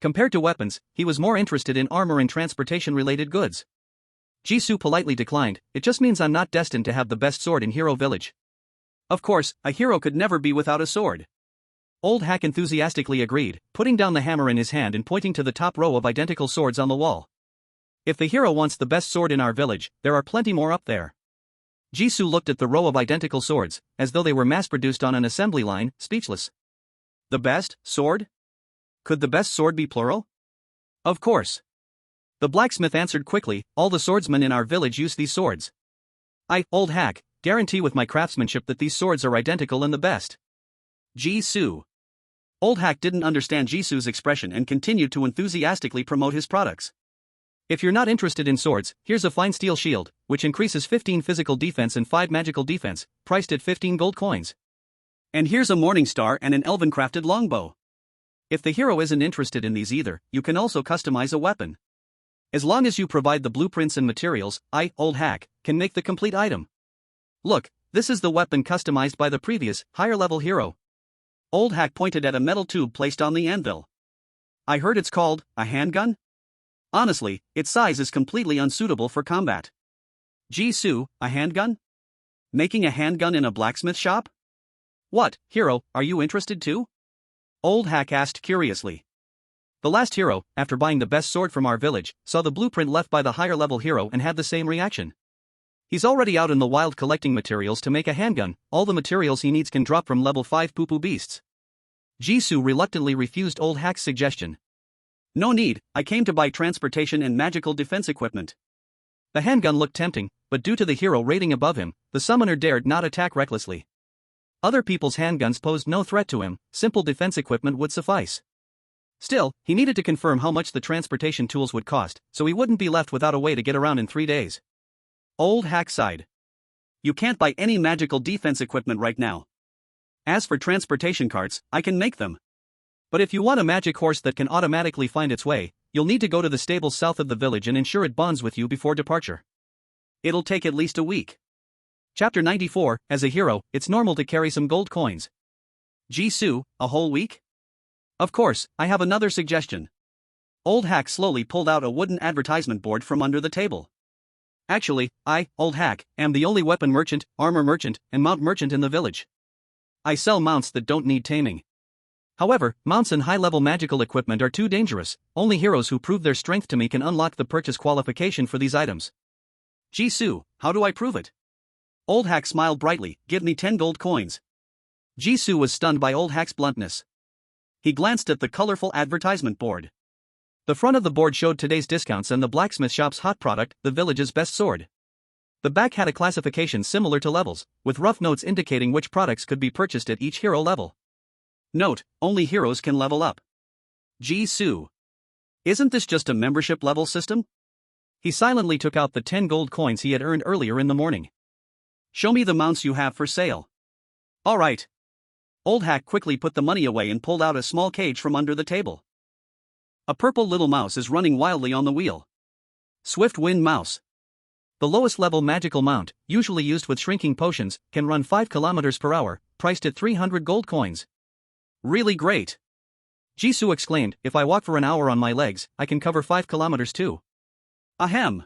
Compared to weapons, he was more interested in armor and transportation-related goods. Jisoo politely declined, it just means I'm not destined to have the best sword in Hero Village. Of course, a hero could never be without a sword. Old Hack enthusiastically agreed, putting down the hammer in his hand and pointing to the top row of identical swords on the wall. If the hero wants the best sword in our village, there are plenty more up there. Jisoo looked at the row of identical swords, as though they were mass-produced on an assembly line, speechless. The best sword? Could the best sword be plural? Of course. The blacksmith answered quickly, all the swordsmen in our village use these swords. I, Old Hack, guarantee with my craftsmanship that these swords are identical and the best. Jisoo. Old Hack didn't understand Jisoo's expression and continued to enthusiastically promote his products. If you're not interested in swords, here's a fine steel shield, which increases 15 physical defense and 5 magical defense, priced at 15 gold coins. And here's a morning star and an elven-crafted longbow. If the hero isn't interested in these either, you can also customize a weapon. As long as you provide the blueprints and materials, I, Old Hack, can make the complete item. Look, this is the weapon customized by the previous, higher-level hero. Old Hack pointed at a metal tube placed on the anvil. I heard it's called a handgun? Honestly, its size is completely unsuitable for combat. Jisoo, a handgun? Making a handgun in a blacksmith shop? What, hero, are you interested too? Old Hack asked curiously. The last hero, after buying the best sword from our village, saw the blueprint left by the higher-level hero and had the same reaction. He's already out in the wild collecting materials to make a handgun. All the materials he needs can drop from level 5 poo-poo beasts. Jisoo reluctantly refused Old Hack's suggestion. No need, I came to buy transportation and magical defense equipment. The handgun looked tempting, but due to the hero rating above him, the summoner dared not attack recklessly. Other people's handguns posed no threat to him, simple defense equipment would suffice. Still, he needed to confirm how much the transportation tools would cost, so he wouldn't be left without a way to get around in 3 days. Old Hack sighed. You can't buy any magical defense equipment right now. As for transportation carts, I can make them. But if you want a magic horse that can automatically find its way, you'll need to go to the stables south of the village and ensure it bonds with you before departure. It'll take at least a week. Chapter 94, As a hero, it's normal to carry some gold coins. Jisoo, a whole week? Of course, I have another suggestion. Old Hack slowly pulled out a wooden advertisement board from under the table. Actually, I, Old Hack, am the only weapon merchant, armor merchant, and mount merchant in the village. I sell mounts that don't need taming. However, mounts and high-level magical equipment are too dangerous. Only heroes who prove their strength to me can unlock the purchase qualification for these items. Jisoo, how do I prove it? Old Hack smiled brightly, give me 10 gold coins. Jisoo was stunned by Old Hack's bluntness. He glanced at the colorful advertisement board. The front of the board showed today's discounts and the blacksmith shop's hot product, the village's best sword. The back had a classification similar to levels, with rough notes indicating which products could be purchased at each hero level. Note, only heroes can level up. Jisoo. Isn't this just a membership level system? He silently took out the 10 gold coins he had earned earlier in the morning. Show me the mounts you have for sale. All right. Old Hack quickly put the money away and pulled out a small cage from under the table. A purple little mouse is running wildly on the wheel. Swift Wind Mouse. The lowest level magical mount, usually used with shrinking potions, can run 5 km per hour, priced at 300 gold coins. Really great. Jisoo exclaimed, if I walk for an hour on my legs, I can cover 5 kilometers too. Ahem.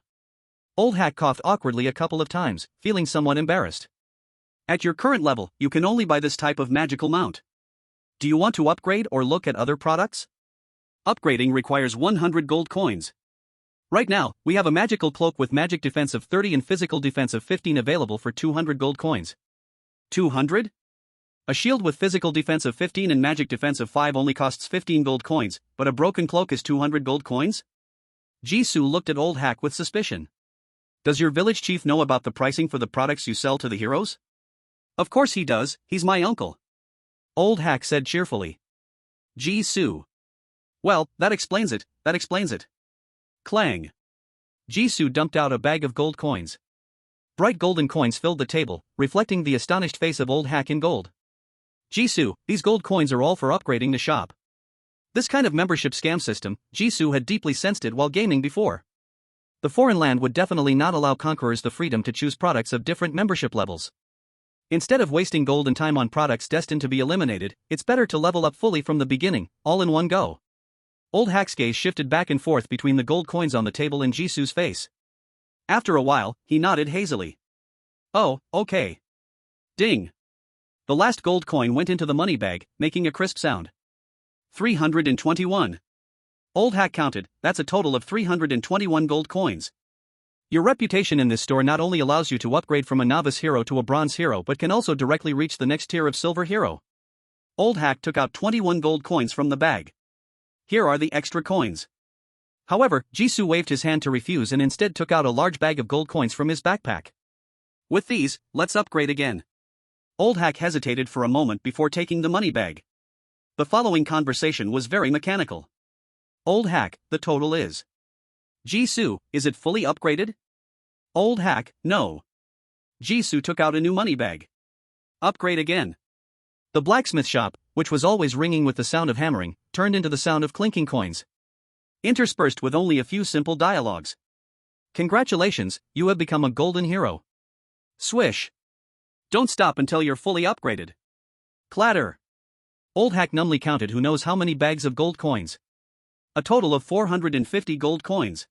Old Hack coughed awkwardly a couple of times, feeling somewhat embarrassed. At your current level, you can only buy this type of magical mount. Do you want to upgrade or look at other products? Upgrading requires 100 gold coins. Right now, we have a magical cloak with magic defense of 30 and physical defense of 15 available for 200 gold coins. 200? A shield with physical defense of 15 and magic defense of 5 only costs 15 gold coins, but a broken cloak is 200 gold coins? Jisoo looked at Old Hack with suspicion. Does your village chief know about the pricing for the products you sell to the heroes? Of course he does, he's my uncle. Old Hack said cheerfully. Jisoo. Well, that explains it. Clang. Jisoo dumped out a bag of gold coins. Bright golden coins filled the table, reflecting the astonished face of Old Hack in gold. Jisoo, these gold coins are all for upgrading the shop. This kind of membership scam system, Jisoo had deeply sensed it while gaming before. The foreign land would definitely not allow conquerors the freedom to choose products of different membership levels. Instead of wasting gold and time on products destined to be eliminated, it's better to level up fully from the beginning, all in one go. Old Hack's gaze shifted back and forth between the gold coins on the table and Jisoo's face. After a while, he nodded hazily. Oh, okay. Ding. The last gold coin went into the money bag, making a crisp sound. 321. Old Hack counted, that's a total of 321 gold coins. Your reputation in this store not only allows you to upgrade from a novice hero to a bronze hero but can also directly reach the next tier of silver hero. Old Hack took out 21 gold coins from the bag. Here are the extra coins. However, Jisoo waved his hand to refuse and instead took out a large bag of gold coins from his backpack. With these, let's upgrade again. Old Hack hesitated for a moment before taking the money bag. The following conversation was very mechanical. Old Hack, the total is. Jisoo, is it fully upgraded? Old Hack, no. Jisoo took out a new money bag. Upgrade again. The blacksmith shop, which was always ringing with the sound of hammering, turned into the sound of clinking coins, interspersed with only a few simple dialogues. Congratulations, you have become a golden hero. Swish. Don't stop until you're fully upgraded. Clatter. Old Hack numbly counted who knows how many bags of gold coins. A total of 450 gold coins.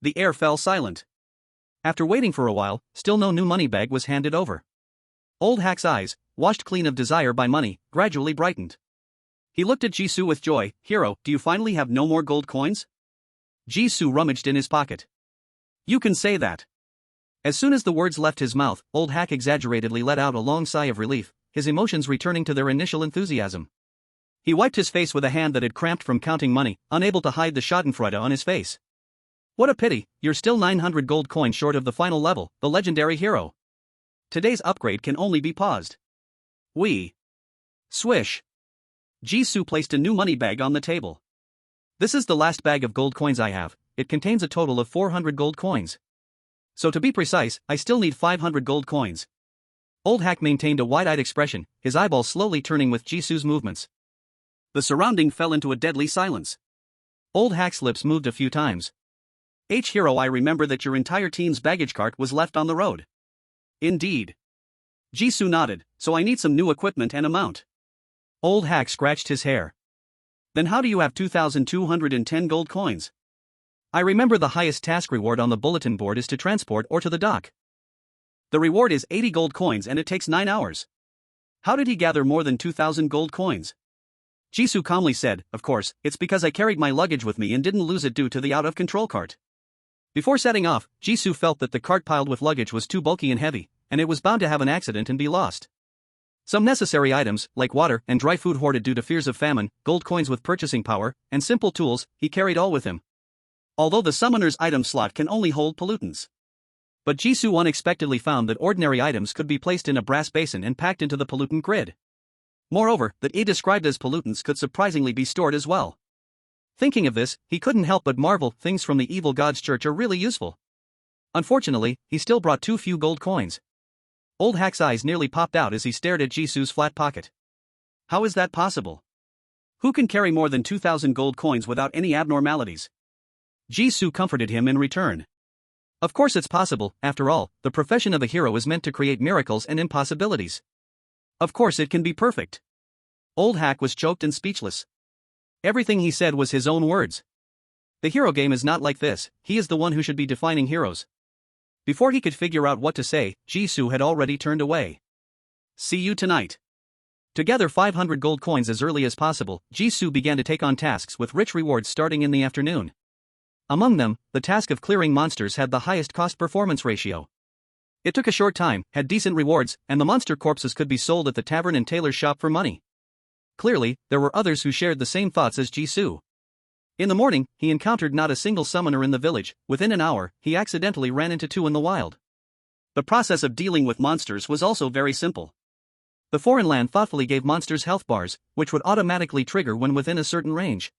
The air fell silent. After waiting for a while, still no new money bag was handed over. Old Hack's eyes, washed clean of desire by money, gradually brightened. He looked at Jisoo with joy. Hero, do you finally have no more gold coins? Jisoo rummaged in his pocket. You can say that. As soon as the words left his mouth, Old Hack exaggeratedly let out a long sigh of relief, his emotions returning to their initial enthusiasm. He wiped his face with a hand that had cramped from counting money, unable to hide the schadenfreude on his face. What a pity, you're still 900 gold coins short of the final level, the legendary hero. Today's upgrade can only be paused. Swish. Jisoo placed a new money bag on the table. This is the last bag of gold coins I have, it contains a total of 400 gold coins. So to be precise, I still need 500 gold coins. Old Hack maintained a wide-eyed expression, his eyeballs slowly turning with Jisoo's movements. The surrounding fell into a deadly silence. Old Hack's lips moved a few times. Hero, I remember that your entire team's baggage cart was left on the road. Indeed. Jisoo nodded, so I need some new equipment and a mount. Old Hack scratched his hair. Then how do you have 2,210 gold coins? I remember the highest task reward on the bulletin board is to transport or to the dock. The reward is 80 gold coins and it takes 9 hours. How did he gather more than 2,000 gold coins? Jisoo calmly said, of course, it's because I carried my luggage with me and didn't lose it due to the out-of-control cart. Before setting off, Jisoo felt that the cart piled with luggage was too bulky and heavy, and it was bound to have an accident and be lost. Some necessary items, like water and dry food hoarded due to fears of famine, gold coins with purchasing power, and simple tools, he carried all with him. Although the summoner's item slot can only hold pollutants. But Jisoo unexpectedly found that ordinary items could be placed in a brass basin and packed into the pollutant grid. Moreover, that he described as pollutants could surprisingly be stored as well. Thinking of this, he couldn't help but marvel, things from the evil god's church are really useful. Unfortunately, he still brought too few gold coins. Old Hack's eyes nearly popped out as he stared at Jisoo's flat pocket. How is that possible? Who can carry more than 2,000 gold coins without any abnormalities? Jisoo comforted him in return. Of course it's possible, after all, the profession of a hero is meant to create miracles and impossibilities. Of course it can be perfect. Old Hack was choked and speechless. Everything he said was his own words. The hero game is not like this, he is the one who should be defining heroes. Before he could figure out what to say, Jisoo had already turned away. See you tonight. To gather 500 gold coins as early as possible, Jisoo began to take on tasks with rich rewards starting in the afternoon. Among them, the task of clearing monsters had the highest cost-performance ratio. It took a short time, had decent rewards, and the monster corpses could be sold at the tavern and tailor's shop for money. Clearly, there were others who shared the same thoughts as Jisoo. In the morning, he encountered not a single summoner in the village. Within an hour, he accidentally ran into 2 in the wild. The process of dealing with monsters was also very simple. The foreign land thoughtfully gave monsters health bars, which would automatically trigger when within a certain range.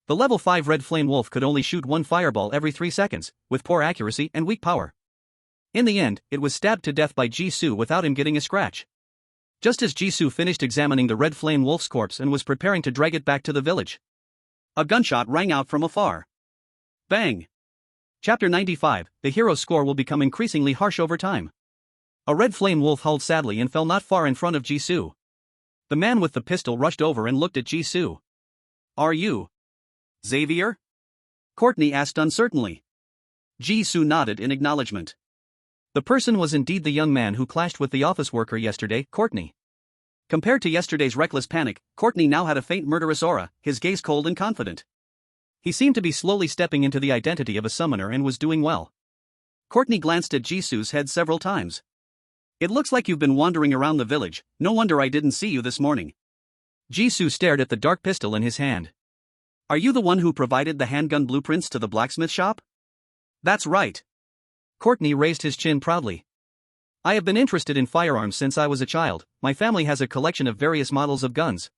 The level 5 red flame wolf could only shoot 1 fireball every 3 seconds, with poor accuracy and weak power. In the end, it was stabbed to death by Jisoo without him getting a scratch. Just as Jisoo finished examining the red flame wolf's corpse and was preparing to drag it back to the village, a gunshot rang out from afar. Bang! Chapter 95, the hero's score will become increasingly harsh over time. A red flame wolf howled sadly and fell not far in front of Jisoo. The man with the pistol rushed over and looked at Jisoo. Are you Xavier? Courtney asked uncertainly. Jisoo nodded in acknowledgement. The person was indeed the young man who clashed with the office worker yesterday, Courtney. Compared to yesterday's reckless panic, Courtney now had a faint murderous aura, his gaze cold and confident. He seemed to be slowly stepping into the identity of a summoner and was doing well. Courtney glanced at Jisoo's head several times. It looks like you've been wandering around the village, no wonder I didn't see you this morning. Jisoo stared at the dark pistol in his hand. Are you the one who provided the handgun blueprints to the blacksmith shop? That's right. Courtney raised his chin proudly. I have been interested in firearms since I was a child. My family has a collection of various models of guns.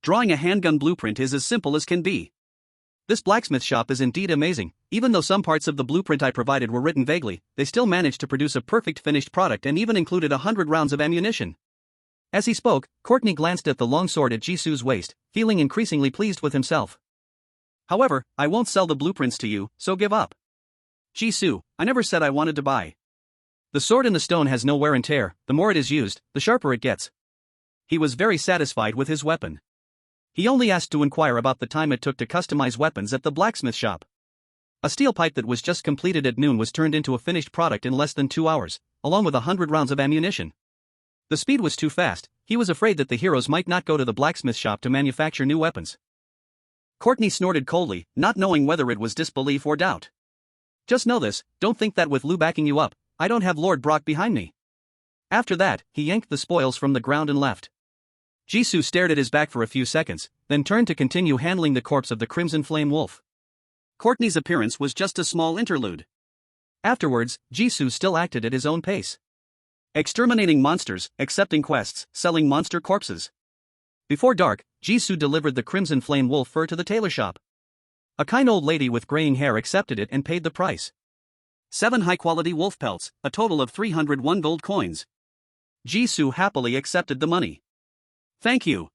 Drawing a handgun blueprint is as simple as can be. This blacksmith shop is indeed amazing. Even though some parts of the blueprint I provided were written vaguely, they still managed to produce a perfect finished product and even included 100 rounds of ammunition. As he spoke, Courtney glanced at the long sword at Jisoo's waist, feeling increasingly pleased with himself. However, I won't sell the blueprints to you, so give up. Jisoo, I never said I wanted to buy. The sword in the stone has no wear and tear, the more it is used, the sharper it gets. He was very satisfied with his weapon. He only asked to inquire about the time it took to customize weapons at the blacksmith shop. A steel pipe that was just completed at noon was turned into a finished product in less than 2 hours, along with 100 rounds of ammunition. The speed was too fast, he was afraid that the heroes might not go to the blacksmith shop to manufacture new weapons. Courtney snorted coldly, not knowing whether it was disbelief or doubt. Just know this, don't think that with Lou backing you up, I don't have Lord Brock behind me. After that, he yanked the spoils from the ground and left. Jisoo stared at his back for a few seconds, then turned to continue handling the corpse of the Crimson Flame Wolf. Courtney's appearance was just a small interlude. Afterwards, Jisoo still acted at his own pace. Exterminating monsters, accepting quests, selling monster corpses. Before dark, Jisoo delivered the Crimson Flame Wolf fur to the tailor shop. A kind old lady with graying hair accepted it and paid the price. 7 high-quality wolf pelts, a total of 301 gold coins. Jisoo happily accepted the money. Thank you.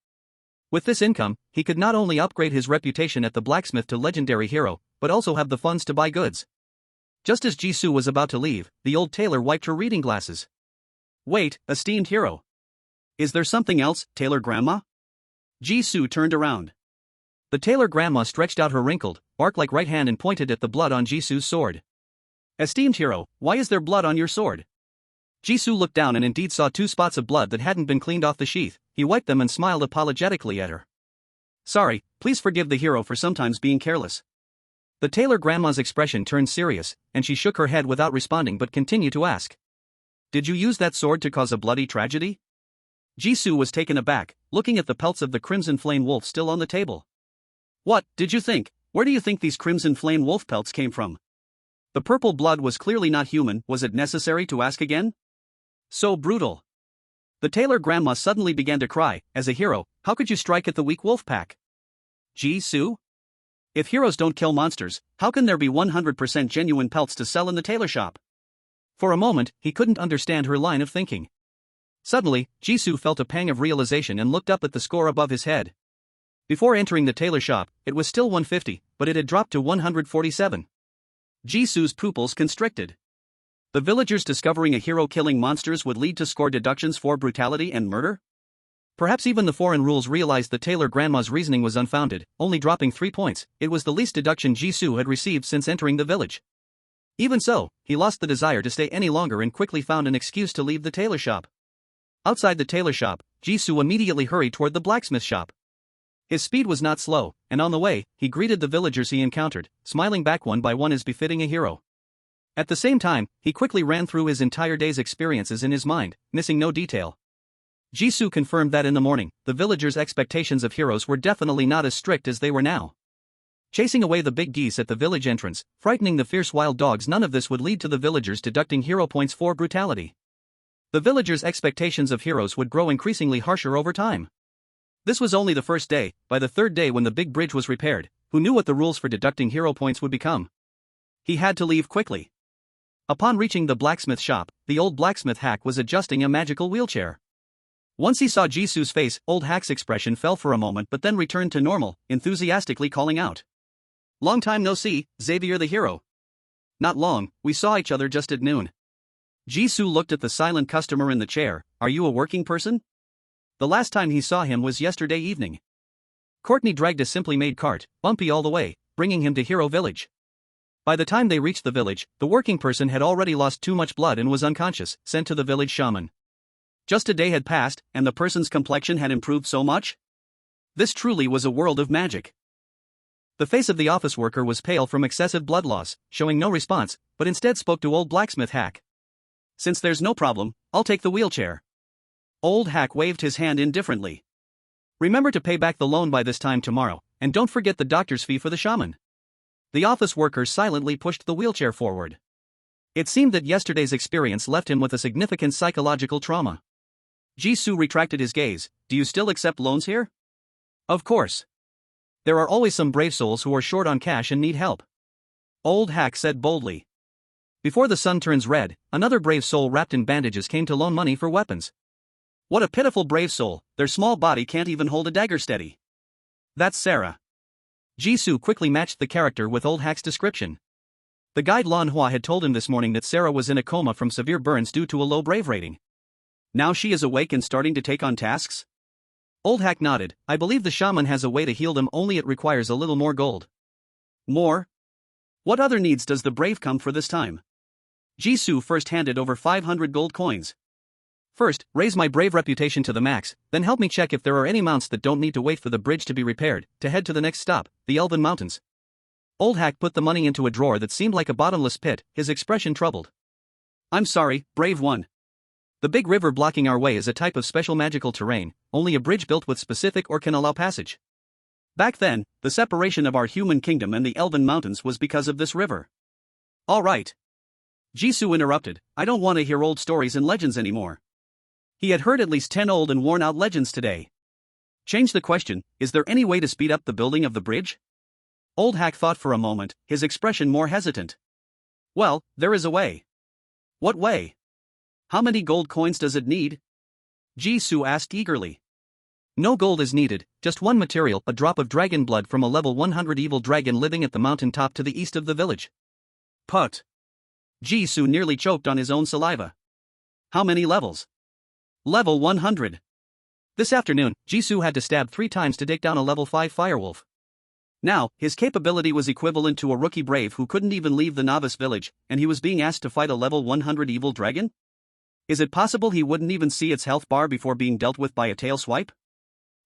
With this income, he could not only upgrade his reputation at the blacksmith to legendary hero, but also have the funds to buy goods. Just as Jisoo was about to leave, the old tailor wiped her reading glasses. Wait, esteemed hero. Is there something else, tailor grandma? Jisoo turned around. The tailor grandma stretched out her wrinkled, bark-like right hand and pointed at the blood on Jisoo's sword. Esteemed hero, why is there blood on your sword? Jisoo looked down and indeed saw 2 spots of blood that hadn't been cleaned off the sheath. He wiped them and smiled apologetically at her. Sorry, please forgive the hero for sometimes being careless. The tailor grandma's expression turned serious, and she shook her head without responding but continued to ask. Did you use that sword to cause a bloody tragedy? Jisoo was taken aback, looking at the pelts of the Crimson Flame Wolf still on the table. What, did you think? Where do you think these Crimson Flame Wolf pelts came from? The purple blood was clearly not human. Was it necessary to ask again? So brutal. The tailor grandma suddenly began to cry. As a hero, how could you strike at the weak wolf pack? Jisoo? If heroes don't kill monsters, how can there be 100% genuine pelts to sell in the tailor shop? For a moment, he couldn't understand her line of thinking. Suddenly, Jisoo felt a pang of realization and looked up at the score above his head. Before entering the tailor shop, it was still 150, but it had dropped to 147. Jisoo's pupils constricted. The villagers discovering a hero killing monsters would lead to score deductions for brutality and murder? Perhaps even the foreign rules realized the tailor grandma's reasoning was unfounded, only dropping 3 points. It was the least deduction Jisoo had received since entering the village. Even so, he lost the desire to stay any longer and quickly found an excuse to leave the tailor shop. Outside the tailor shop, Jisoo immediately hurried toward the blacksmith shop. His speed was not slow, and on the way, he greeted the villagers he encountered, smiling back one by one as befitting a hero. At the same time, he quickly ran through his entire day's experiences in his mind, missing no detail. Jisoo confirmed that in the morning, the villagers' expectations of heroes were definitely not as strict as they were now. Chasing away the big geese at the village entrance, frightening the fierce wild dogs, none of this would lead to the villagers deducting hero points for brutality. The villagers' expectations of heroes would grow increasingly harsher over time. This was only the first day. By the 3rd day, when the big bridge was repaired, who knew what the rules for deducting hero points would become? He had to leave quickly. Upon reaching the blacksmith shop, the old blacksmith hack was adjusting a magical wheelchair. Once he saw Jisoo's face, old hack's expression fell for a moment but then returned to normal, enthusiastically calling out. Long time no see, Xavier the hero. Not long, we saw each other just at noon. Jisoo looked at the silent customer in the chair. Are you a working person? The last time he saw him was yesterday evening. Courtney dragged a simply made cart, bumpy all the way, bringing him to Hero Village. By the time they reached the village, the working person had already lost too much blood and was unconscious, sent to the village shaman. Just a day had passed, and the person's complexion had improved so much? This truly was a world of magic. The face of the office worker was pale from excessive blood loss, showing no response, but instead spoke to old blacksmith hack. Since there's no problem, I'll take the wheelchair. Old hack waved his hand indifferently. Remember to pay back the loan by this time tomorrow, and don't forget the doctor's fee for the shaman. The office worker silently pushed the wheelchair forward. It seemed that yesterday's experience left him with a significant psychological trauma. Jisoo retracted his gaze. Do you still accept loans here? Of course. There are always some brave souls who are short on cash and need help. Old hack said boldly. Before the sun turns red, another brave soul wrapped in bandages came to loan money for weapons. What a pitiful brave soul, their small body can't even hold a dagger steady. That's Sarah. Jisoo quickly matched the character with old hack's description. The guide Lan Hua had told him this morning that Sarah was in a coma from severe burns due to a low brave rating. Now she is awake and starting to take on tasks? Old hack nodded. I believe the shaman has a way to heal them, only it requires a little more gold. More? What other needs does the brave come for this time? Jisoo first handed over 500 gold coins. First, raise my brave reputation to the max, then help me check if there are any mounts that don't need to wait for the bridge to be repaired, to head to the next stop, the Elven Mountains. Old hack put the money into a drawer that seemed like a bottomless pit, his expression troubled. I'm sorry, brave one. The big river blocking our way is a type of special magical terrain, only a bridge built with specific or can allow passage. Back then, the separation of our human kingdom and the elven mountains was because of this river. All right. Jisoo interrupted, I don't want to hear old stories and legends anymore. He had heard at least 10 old and worn-out legends today. Change the question, is there any way to speed up the building of the bridge? Old Hack thought for a moment, his expression more hesitant. Well, there is a way. What way? How many gold coins does it need? Jisoo asked eagerly. No gold is needed, just one material, a drop of dragon blood from a level 100 evil dragon living at the mountain top to the east of the village. Put. Jisoo nearly choked on his own saliva. How many levels? Level 100. This afternoon, Jisoo had to stab 3 times to take down a level 5 firewolf. Now, his capability was equivalent to a rookie brave who couldn't even leave the novice village, and he was being asked to fight a level 100 evil dragon? Is it possible he wouldn't even see its health bar before being dealt with by a tail swipe?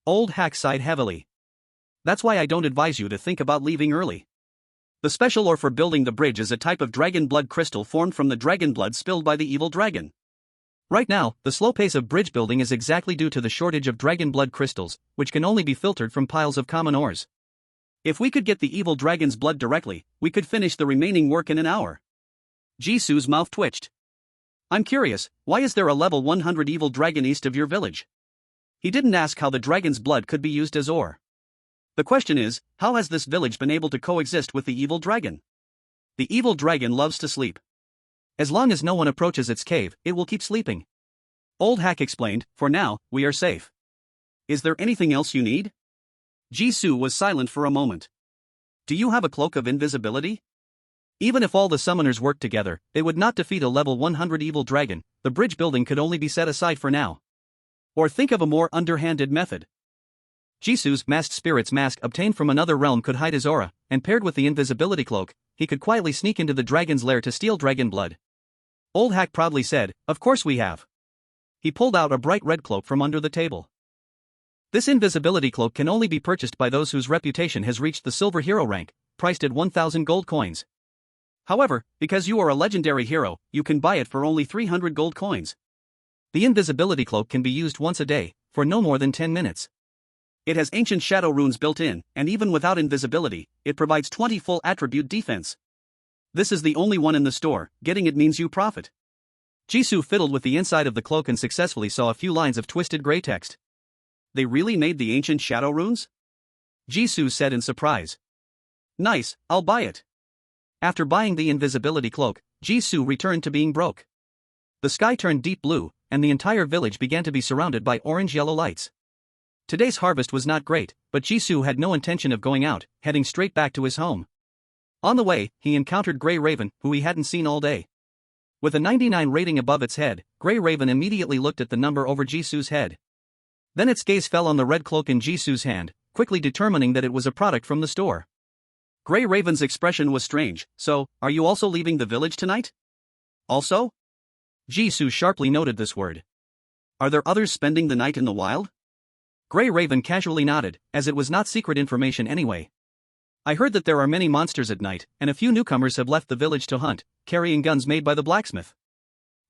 Old Hack sighed heavily. That's why I don't advise you to think about leaving early. The special ore for building the bridge is a type of dragon blood crystal formed from the dragon blood spilled by the evil dragon. Right now, the slow pace of bridge building is exactly due to the shortage of dragon blood crystals, which can only be filtered from piles of common ores. If we could get the evil dragon's blood directly, we could finish the remaining work in an hour. Jisoo's mouth twitched. I'm curious, why is there a level 100 evil dragon east of your village? He didn't ask how the dragon's blood could be used as ore. The question is, how has this village been able to coexist with the evil dragon? The evil dragon loves to sleep. As long as no one approaches its cave, it will keep sleeping. Old Hack explained, for now, we are safe. Is there anything else you need? Jisoo was silent for a moment. Do you have a cloak of invisibility? Even if all the summoners worked together, they would not defeat a level 100 evil dragon. The bridge building could only be set aside for now. Or think of a more underhanded method. Jisoo's masked spirit's mask obtained from another realm could hide his aura, and paired with the invisibility cloak, he could quietly sneak into the dragon's lair to steal dragon blood. Old Hack proudly said, of course we have. He pulled out a bright red cloak from under the table. This invisibility cloak can only be purchased by those whose reputation has reached the silver hero rank, priced at 1,000 gold coins. However, because you are a legendary hero, you can buy it for only 300 gold coins. The invisibility cloak can be used once a day, for no more than 10 minutes. It has ancient shadow runes built in, and even without invisibility, it provides 20 full attribute defense. This is the only one in the store, getting it means you profit. Jisoo fiddled with the inside of the cloak and successfully saw a few lines of twisted gray text. They really made the ancient shadow runes? Jisoo said in surprise. Nice, I'll buy it. After buying the invisibility cloak, Jisoo returned to being broke. The sky turned deep blue, and the entire village began to be surrounded by orange-yellow lights. Today's harvest was not great, but Jisoo had no intention of going out, heading straight back to his home. On the way, he encountered Grey Raven, who he hadn't seen all day. With a 99 rating above its head, Grey Raven immediately looked at the number over Jisoo's head. Then its gaze fell on the red cloak in Jisoo's hand, quickly determining that it was a product from the store. Grey Raven's expression was strange. So, are you also leaving the village tonight? Also? Jisoo sharply noted this word. Are there others spending the night in the wild? Grey Raven casually nodded, as it was not secret information anyway. I heard that there are many monsters at night, and a few newcomers have left the village to hunt, carrying guns made by the blacksmith.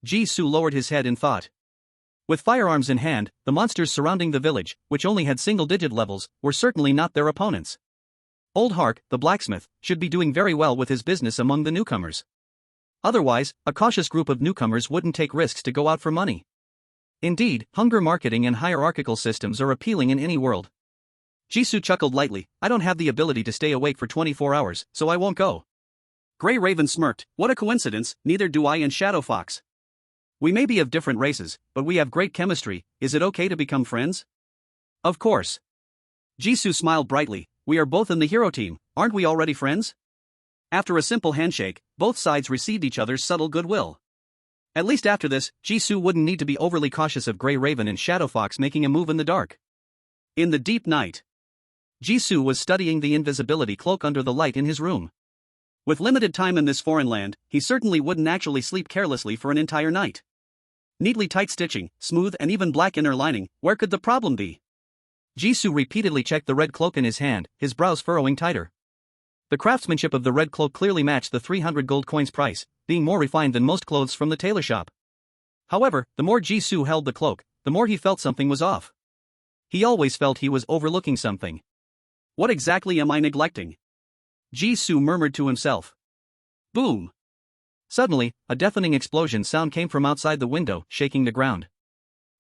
Jisoo lowered his head in thought. With firearms in hand, the monsters surrounding the village, which only had single-digit levels, were certainly not their opponents. Old Hark, the blacksmith, should be doing very well with his business among the newcomers. Otherwise, a cautious group of newcomers wouldn't take risks to go out for money. Indeed, hunger marketing and hierarchical systems are appealing in any world. Jisoo chuckled lightly, I don't have the ability to stay awake for 24 hours, so I won't go. Grey Raven smirked, what a coincidence, neither do I and Shadow Fox. We may be of different races, but we have great chemistry, is it okay to become friends? Of course. Jisoo smiled brightly, we are both in the hero team, aren't we already friends? After a simple handshake, both sides received each other's subtle goodwill. At least after this, Jisoo wouldn't need to be overly cautious of Grey Raven and Shadow Fox making a move in the dark. In the deep night, Jisoo was studying the invisibility cloak under the light in his room. With limited time in this foreign land, he certainly wouldn't actually sleep carelessly for an entire night. Neatly tight stitching, smooth and even black inner lining, where could the problem be? Jisoo repeatedly checked the red cloak in his hand, his brows furrowing tighter. The craftsmanship of the red cloak clearly matched the 300 gold coins price, being more refined than most clothes from the tailor shop. However, the more Jisoo held the cloak, the more he felt something was off. He always felt he was overlooking something. What exactly am I neglecting? Jisoo murmured to himself. Boom! Suddenly, a deafening explosion sound came from outside the window, shaking the ground.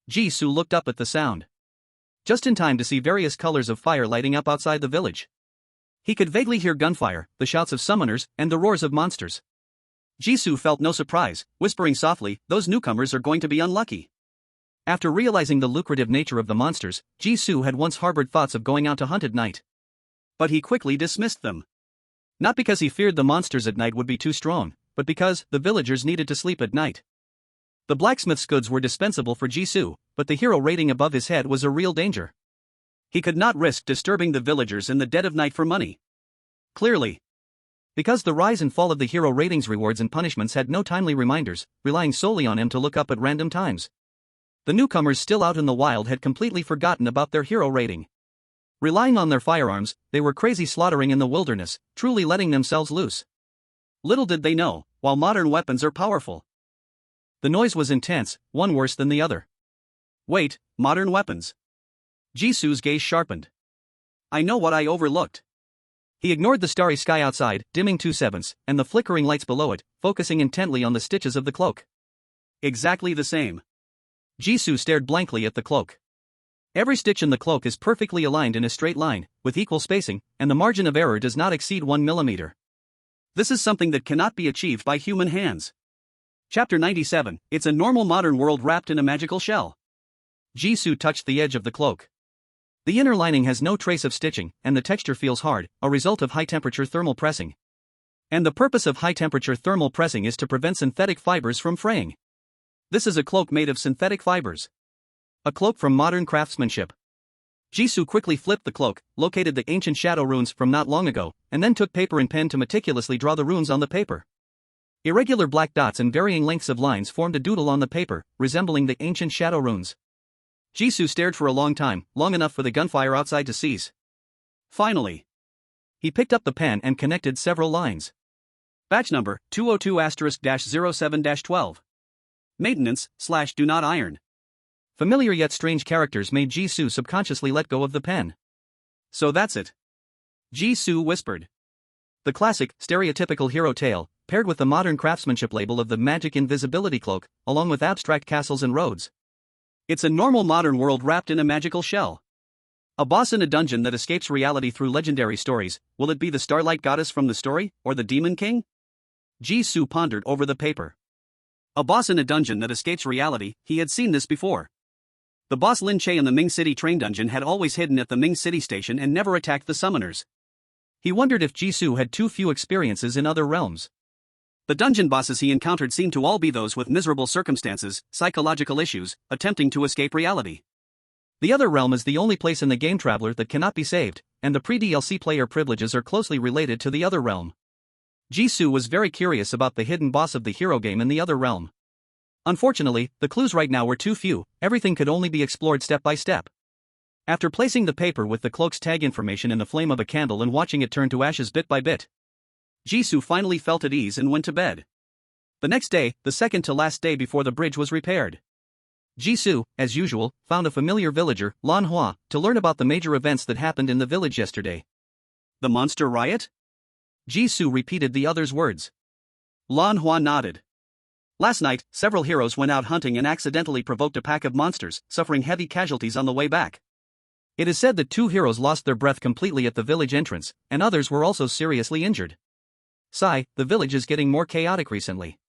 Jisoo looked up at the sound. Just in time to see various colors of fire lighting up outside the village. He could vaguely hear gunfire, the shouts of summoners, and the roars of monsters. Jisoo felt no surprise, whispering softly, "Those newcomers are going to be unlucky." After realizing the lucrative nature of the monsters, Jisoo had once harbored thoughts of going out to hunt at night. But he quickly dismissed them. Not because he feared the monsters at night would be too strong, but because the villagers needed to sleep at night. The blacksmith's goods were dispensable for Jisoo, but the hero raiding above his head was a real danger. He could not risk disturbing the villagers in the dead of night for money. Clearly. Because the rise and fall of the hero raiding's rewards and punishments had no timely reminders, relying solely on him to look up at random times. The newcomers still out in the wild had completely forgotten about their hero raiding. Relying on their firearms, they were crazy slaughtering in the wilderness, truly letting themselves loose. Little did they know, while modern weapons are powerful. The noise was intense, one worse than the other. Wait, modern weapons. Jisoo's gaze sharpened. I know what I overlooked. He ignored the starry sky outside, dimming 2/7, and the flickering lights below it, focusing intently on the stitches of the cloak. Exactly the same. Jisoo stared blankly at the cloak. Every stitch in the cloak is perfectly aligned in a straight line, with equal spacing, and the margin of error does not exceed 1 millimeter. This is something that cannot be achieved by human hands. Chapter 97, It's a normal modern world wrapped in a magical shell. Jisoo touched the edge of the cloak. The inner lining has no trace of stitching, and the texture feels hard, a result of high-temperature thermal pressing. And the purpose of high-temperature thermal pressing is to prevent synthetic fibers from fraying. This is a cloak made of synthetic fibers. A cloak from modern craftsmanship. Jisoo quickly flipped the cloak, located the ancient shadow runes from not long ago, and then took paper and pen to meticulously draw the runes on the paper. Irregular black dots and varying lengths of lines formed a doodle on the paper, resembling the ancient shadow runes. Jisoo stared for a long time, long enough for the gunfire outside to cease. Finally, he picked up the pen and connected several lines. Batch number 202*07-12. Maintenance/do not iron. Familiar yet strange characters made Jisoo subconsciously let go of the pen. So that's it. Jisoo whispered. The classic, stereotypical hero tale, paired with the modern craftsmanship label of the magic invisibility cloak, along with abstract castles and roads. It's a normal modern world wrapped in a magical shell. A boss in a dungeon that escapes reality through legendary stories. Will it be the Starlight Goddess from the story, or the Demon King? Jisoo pondered over the paper. A boss in a dungeon that escapes reality, he had seen this before. The boss Lin Che in the Ming City train dungeon had always hidden at the Ming City station and never attacked the summoners. He wondered if Jisoo had too few experiences in other realms. The dungeon bosses he encountered seemed to all be those with miserable circumstances, psychological issues, attempting to escape reality. The other realm is the only place in the game Traveler that cannot be saved, and the pre-DLC player privileges are closely related to the other realm. Jisoo was very curious about the hidden boss of the hero game in the other realm. Unfortunately, the clues right now were too few, everything could only be explored step by step. After placing the paper with the cloak's tag information in the flame of a candle and watching it turn to ashes bit by bit, Jisoo finally felt at ease and went to bed. The next day, the second to last day before the bridge was repaired, Jisoo, as usual, found a familiar villager, Lan Hua, to learn about the major events that happened in the village yesterday. The monster riot? Jisoo repeated the other's words. Lan Hua nodded. Last night, several heroes went out hunting and accidentally provoked a pack of monsters, suffering heavy casualties on the way back. It is said that 2 heroes lost their breath completely at the village entrance, and others were also seriously injured. Sigh, the village is getting more chaotic recently.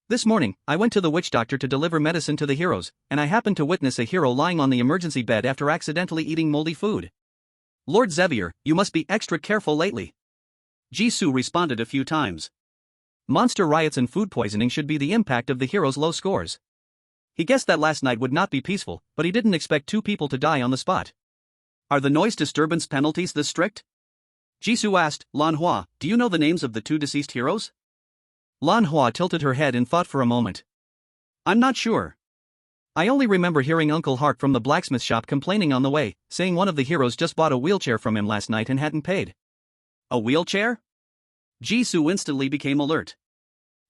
This morning, I went to the witch doctor to deliver medicine to the heroes, and I happened to witness a hero lying on the emergency bed after accidentally eating moldy food. Lord Xavier, you must be extra careful lately. Jisoo responded a few times. Monster riots and food poisoning should be the impact of the heroes' low scores. He guessed that last night would not be peaceful, but he didn't expect 2 people to die on the spot. Are the noise disturbance penalties this strict? Jisoo asked. Lan Hua, do you know the names of the 2 deceased heroes? Lan Hua tilted her head in thought for a moment. I'm not sure. I only remember hearing Uncle Hart from the blacksmith shop complaining on the way, saying one of the heroes just bought a wheelchair from him last night and hadn't paid. A wheelchair? Jisoo instantly became alert.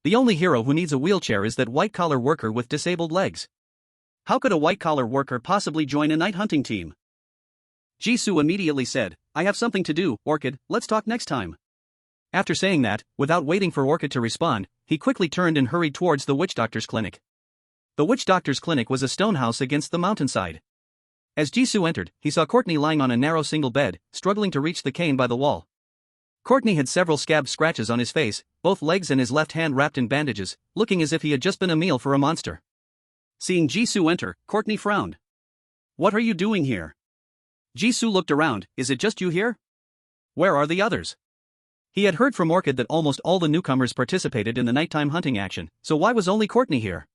The only hero who needs a wheelchair is that white-collar worker with disabled legs. How could a white-collar worker possibly join a night hunting team? Jisoo immediately said, I have something to do, Orchid, let's talk next time. After saying that, without waiting for Orchid to respond, he quickly turned and hurried towards the witch doctor's clinic. The witch doctor's clinic was a stone house against the mountainside. As Jisoo entered, he saw Courtney lying on a narrow single bed, struggling to reach the cane by the wall. Courtney had several scab scratches on his face, both legs and his left hand wrapped in bandages, looking as if he had just been a meal for a monster. Seeing Jisoo enter, Courtney frowned. What are you doing here? Jisoo looked around, is it just you here? Where are the others? He had heard from Orchid that almost all the newcomers participated in the nighttime hunting action, so why was only Courtney here?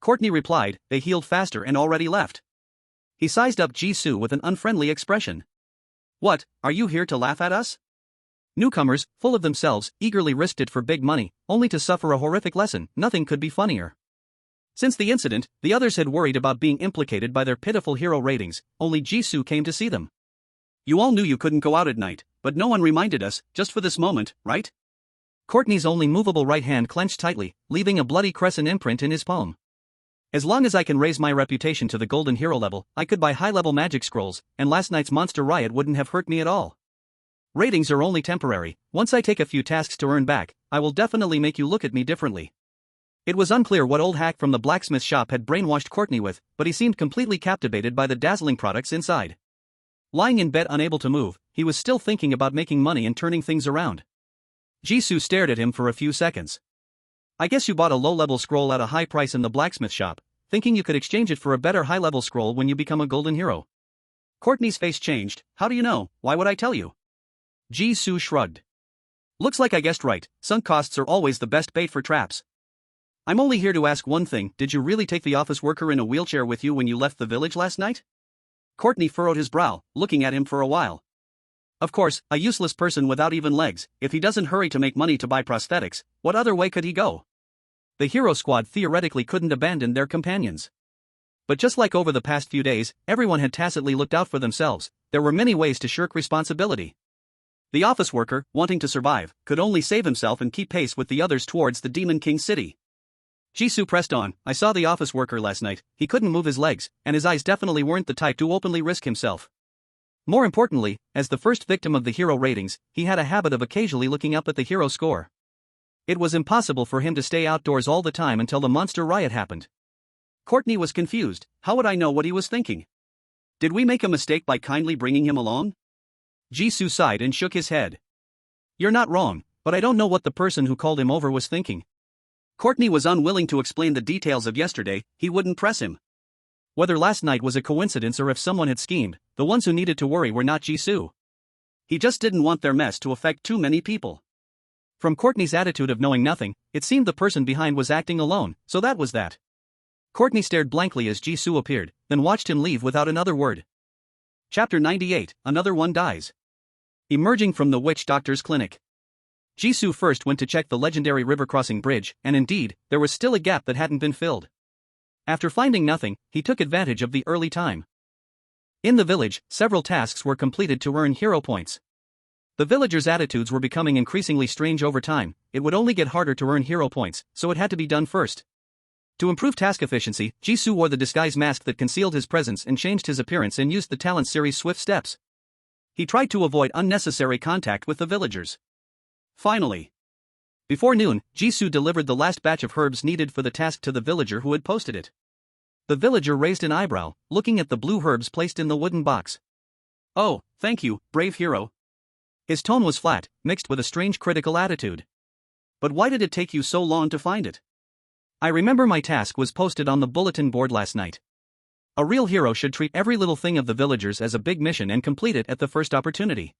Courtney replied, they healed faster and already left. He sized up Jisoo with an unfriendly expression. What, are you here to laugh at us? Newcomers, full of themselves, eagerly risked it for big money, only to suffer a horrific lesson. Nothing could be funnier. Since the incident, the others had worried about being implicated by their pitiful hero ratings, only Jisoo came to see them. You all knew you couldn't go out at night, but no one reminded us, just for this moment, right? Courtney's only movable right hand clenched tightly, leaving a bloody crescent imprint in his palm. As long as I can raise my reputation to the golden hero level, I could buy high-level magic scrolls, and last night's monster riot wouldn't have hurt me at all. Ratings are only temporary. Once I take a few tasks to earn back, I will definitely make you look at me differently. It was unclear what old hack from the blacksmith shop had brainwashed Courtney with, but he seemed completely captivated by the dazzling products inside. Lying in bed unable to move, he was still thinking about making money and turning things around. Jisoo stared at him for a few seconds. I guess you bought a low-level scroll at a high price in the blacksmith shop, thinking you could exchange it for a better high-level scroll when you become a golden hero. Courtney's face changed. How do you know? Why would I tell you? Jisoo shrugged. Looks like I guessed right. Sunk costs are always the best bait for traps. I'm only here to ask one thing, did you really take the office worker in a wheelchair with you when you left the village last night? Courtney furrowed his brow, looking at him for a while. Of course, a useless person without even legs, if he doesn't hurry to make money to buy prosthetics, what other way could he go? The hero squad theoretically couldn't abandon their companions. But just like over the past few days, everyone had tacitly looked out for themselves. There were many ways to shirk responsibility. The office worker, wanting to survive, could only save himself and keep pace with the others towards the Demon King city. Jisoo pressed on, I saw the office worker last night, he couldn't move his legs, and his eyes definitely weren't the type to openly risk himself. More importantly, as the first victim of the hero ratings, he had a habit of occasionally looking up at the hero score. It was impossible for him to stay outdoors all the time until the monster riot happened. Courtney was confused. How would I know what he was thinking? Did we make a mistake by kindly bringing him along? Jisoo sighed and shook his head. You're not wrong, but I don't know what the person who called him over was thinking. Courtney was unwilling to explain the details of yesterday, he wouldn't press him. Whether last night was a coincidence or if someone had schemed, the ones who needed to worry were not Jisoo. He just didn't want their mess to affect too many people. From Courtney's attitude of knowing nothing, it seemed the person behind was acting alone, so that was that. Courtney stared blankly as Jisoo appeared, then watched him leave without another word. Chapter 98, Another One Dies. Emerging from the witch doctor's clinic. Jisoo first went to check the legendary river crossing bridge, and indeed, there was still a gap that hadn't been filled. After finding nothing, he took advantage of the early time. In the village, several tasks were completed to earn hero points. The villagers' attitudes were becoming increasingly strange over time. It would only get harder to earn hero points, so it had to be done first. To improve task efficiency, Jisoo wore the disguise mask that concealed his presence and changed his appearance and used the talent series Swift Steps. He tried to avoid unnecessary contact with the villagers. Finally, before noon, Jisoo delivered the last batch of herbs needed for the task to the villager who had posted it. The villager raised an eyebrow, looking at the blue herbs placed in the wooden box. Oh, thank you, brave hero. His tone was flat, mixed with a strange critical attitude. But why did it take you so long to find it? I remember my task was posted on the bulletin board last night. A real hero should treat every little thing of the villagers as a big mission and complete it at the first opportunity.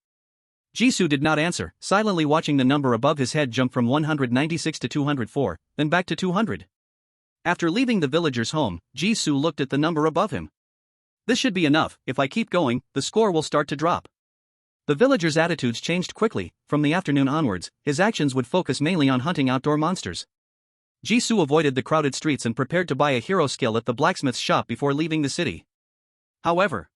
Jisoo did not answer, silently watching the number above his head jump from 196 to 204, then back to 200. After leaving the villager's home, Jisoo looked at the number above him. This should be enough. If I keep going, the score will start to drop. The villager's attitudes changed quickly. From the afternoon onwards, his actions would focus mainly on hunting outdoor monsters. Jisoo avoided the crowded streets and prepared to buy a hero skill at the blacksmith's shop before leaving the city. However,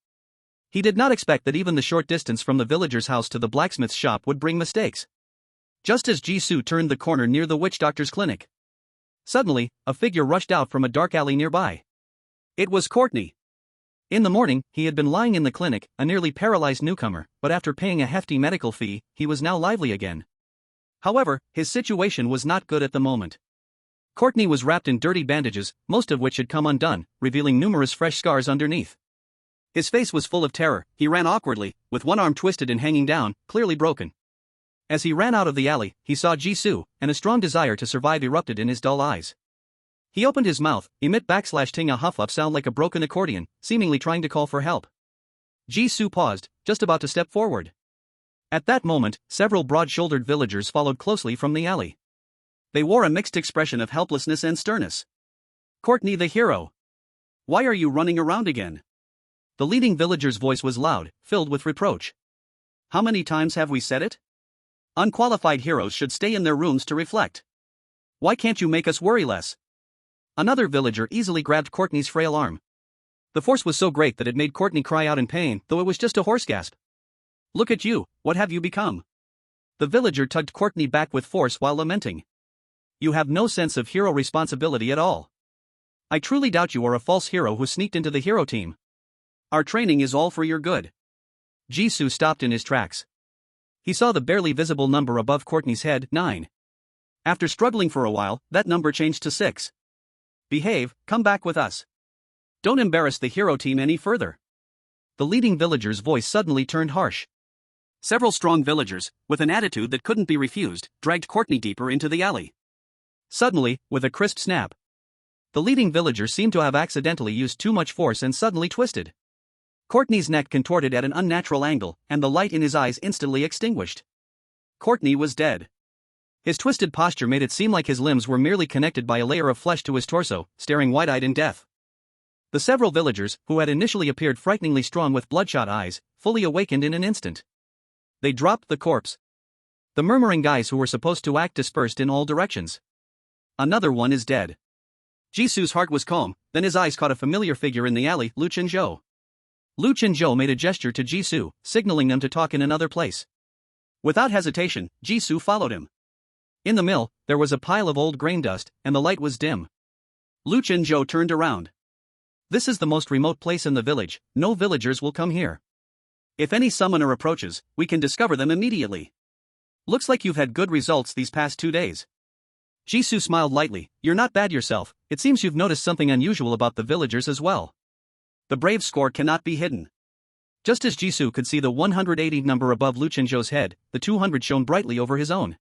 he did not expect that even the short distance from the villager's house to the blacksmith's shop would bring mistakes. just as Jisoo turned the corner near the witch doctor's clinic. Suddenly, a figure rushed out from a dark alley nearby. It was Courtney. In the morning, he had been lying in the clinic, a nearly paralyzed newcomer, but after paying a hefty medical fee, he was now lively again. However, his situation was not good at the moment. Courtney was wrapped in dirty bandages, most of which had come undone, revealing numerous fresh scars underneath. His face was full of terror. He ran awkwardly, with one arm twisted and hanging down, clearly broken. As he ran out of the alley, he saw Jisoo, and a strong desire to survive erupted in his dull eyes. He opened his mouth, emit /ting a huff sound like a broken accordion, seemingly trying to call for help. Jisoo paused, just about to step forward. At that moment, several broad-shouldered villagers followed closely from the alley. They wore a mixed expression of helplessness and sternness. Courtney the hero. Why are you running around again? The leading villager's voice was loud, filled with reproach. How many times have we said it? Unqualified heroes should stay in their rooms to reflect. Why can't you make us worry less? Another villager easily grabbed Courtney's frail arm. The force was so great that it made Courtney cry out in pain, though it was just a hoarse gasp. Look at you, what have you become? The villager tugged Courtney back with force while lamenting. You have no sense of hero responsibility at all. I truly doubt you are a false hero who sneaked into the hero team. Our training is all for your good. Jisoo stopped in his tracks. He saw the barely visible number above Courtney's head, 9. After struggling for a while, that number changed to 6. Behave, come back with us. Don't embarrass the hero team any further. The leading villager's voice suddenly turned harsh. Several strong villagers, with an attitude that couldn't be refused, dragged Courtney deeper into the alley. Suddenly, with a crisp snap, the leading villager seemed to have accidentally used too much force and suddenly twisted. Courtney's neck contorted at an unnatural angle, and the light in his eyes instantly extinguished. Courtney was dead. His twisted posture made it seem like his limbs were merely connected by a layer of flesh to his torso, staring wide-eyed in death. The several villagers, who had initially appeared frighteningly strong with bloodshot eyes, fully awakened in an instant. They dropped the corpse. The murmuring guys who were supposed to act dispersed in all directions. Another one is dead. Jisoo's heart was calm, then his eyes caught a familiar figure in the alley, Lu Chenzhou. Lu Chenzhou made a gesture to Jisoo, signaling them to talk in another place. Without hesitation, Jisoo followed him. In the mill, there was a pile of old grain dust, and the light was dim. Lu Chenzhou turned around. This is the most remote place in the village, no villagers will come here. If any summoner approaches, we can discover them immediately. Looks like you've had good results these past 2 days. Jisoo smiled lightly. You're not bad yourself, it seems you've noticed something unusual about the villagers as well. The brave score cannot be hidden. Just as Jisoo could see the 180 number above Lu Chenzhou's head, the 200 shone brightly over his own.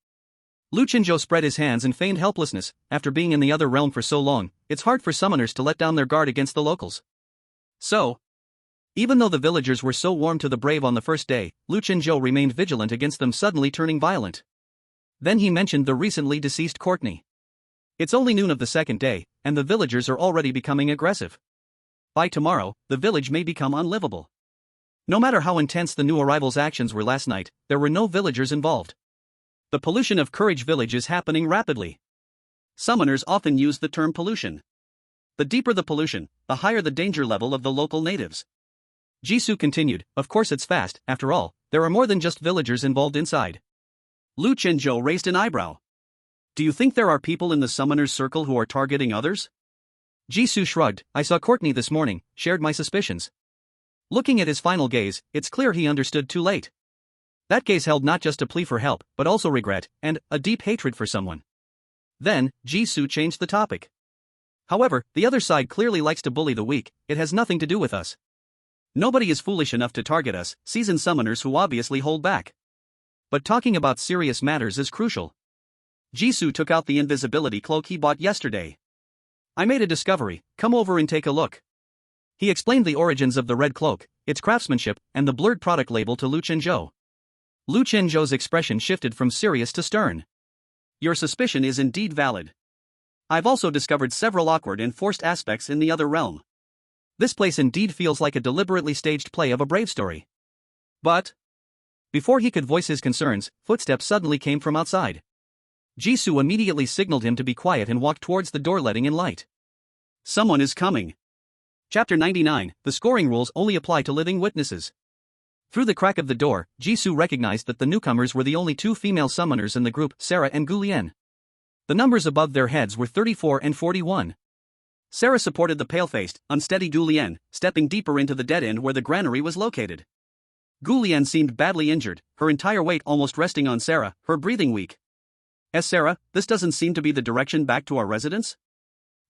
Lu Chenzhou spread his hands and feigned helplessness. After being in the other realm for so long, it's hard for summoners to let down their guard against the locals. So, even though the villagers were so warm to the brave on the first day, Lu Chenzhou remained vigilant against them suddenly turning violent. Then he mentioned the recently deceased Courtney. It's only noon of the second day, and the villagers are already becoming aggressive. By tomorrow, the village may become unlivable. No matter how intense the new arrivals' actions were last night, there were no villagers involved. The pollution of Courage Village is happening rapidly. Summoners often use the term pollution. The deeper the pollution, the higher the danger level of the local natives. Jisoo continued, of course it's fast, after all, there are more than just villagers involved inside. Lu Chenzhou raised an eyebrow. Do you think there are people in the summoners' circle who are targeting others? Jisoo shrugged. I saw Courtney this morning, shared my suspicions. Looking at his final gaze, it's clear he understood too late. That gaze held not just a plea for help, but also regret, and a deep hatred for someone. Then, Jisoo changed the topic. However, the other side clearly likes to bully the weak, it has nothing to do with us. Nobody is foolish enough to target us, seasoned summoners who obviously hold back. But talking about serious matters is crucial. Jisoo took out the invisibility cloak he bought yesterday. I made a discovery, come over and take a look. He explained the origins of the red cloak, its craftsmanship, and the blurred product label to Lu Chenzhou. Lu Chenzhou's expression shifted from serious to stern. Your suspicion is indeed valid. I've also discovered several awkward and forced aspects in the other realm. This place indeed feels like a deliberately staged play of a brave story. But before he could voice his concerns, footsteps suddenly came from outside. Jisoo immediately signaled him to be quiet and walked towards the door letting in light. Someone is coming. Chapter 99, the scoring rules only apply to living witnesses. Through the crack of the door, Jisoo recognized that the newcomers were the only two female summoners in the group, Sarah and Gulien. The numbers above their heads were 34 and 41. Sarah supported the pale-faced, unsteady Gulien, stepping deeper into the dead end where the granary was located. Gulien seemed badly injured, her entire weight almost resting on Sarah, her breathing weak. Sarah, this doesn't seem to be the direction back to our residence?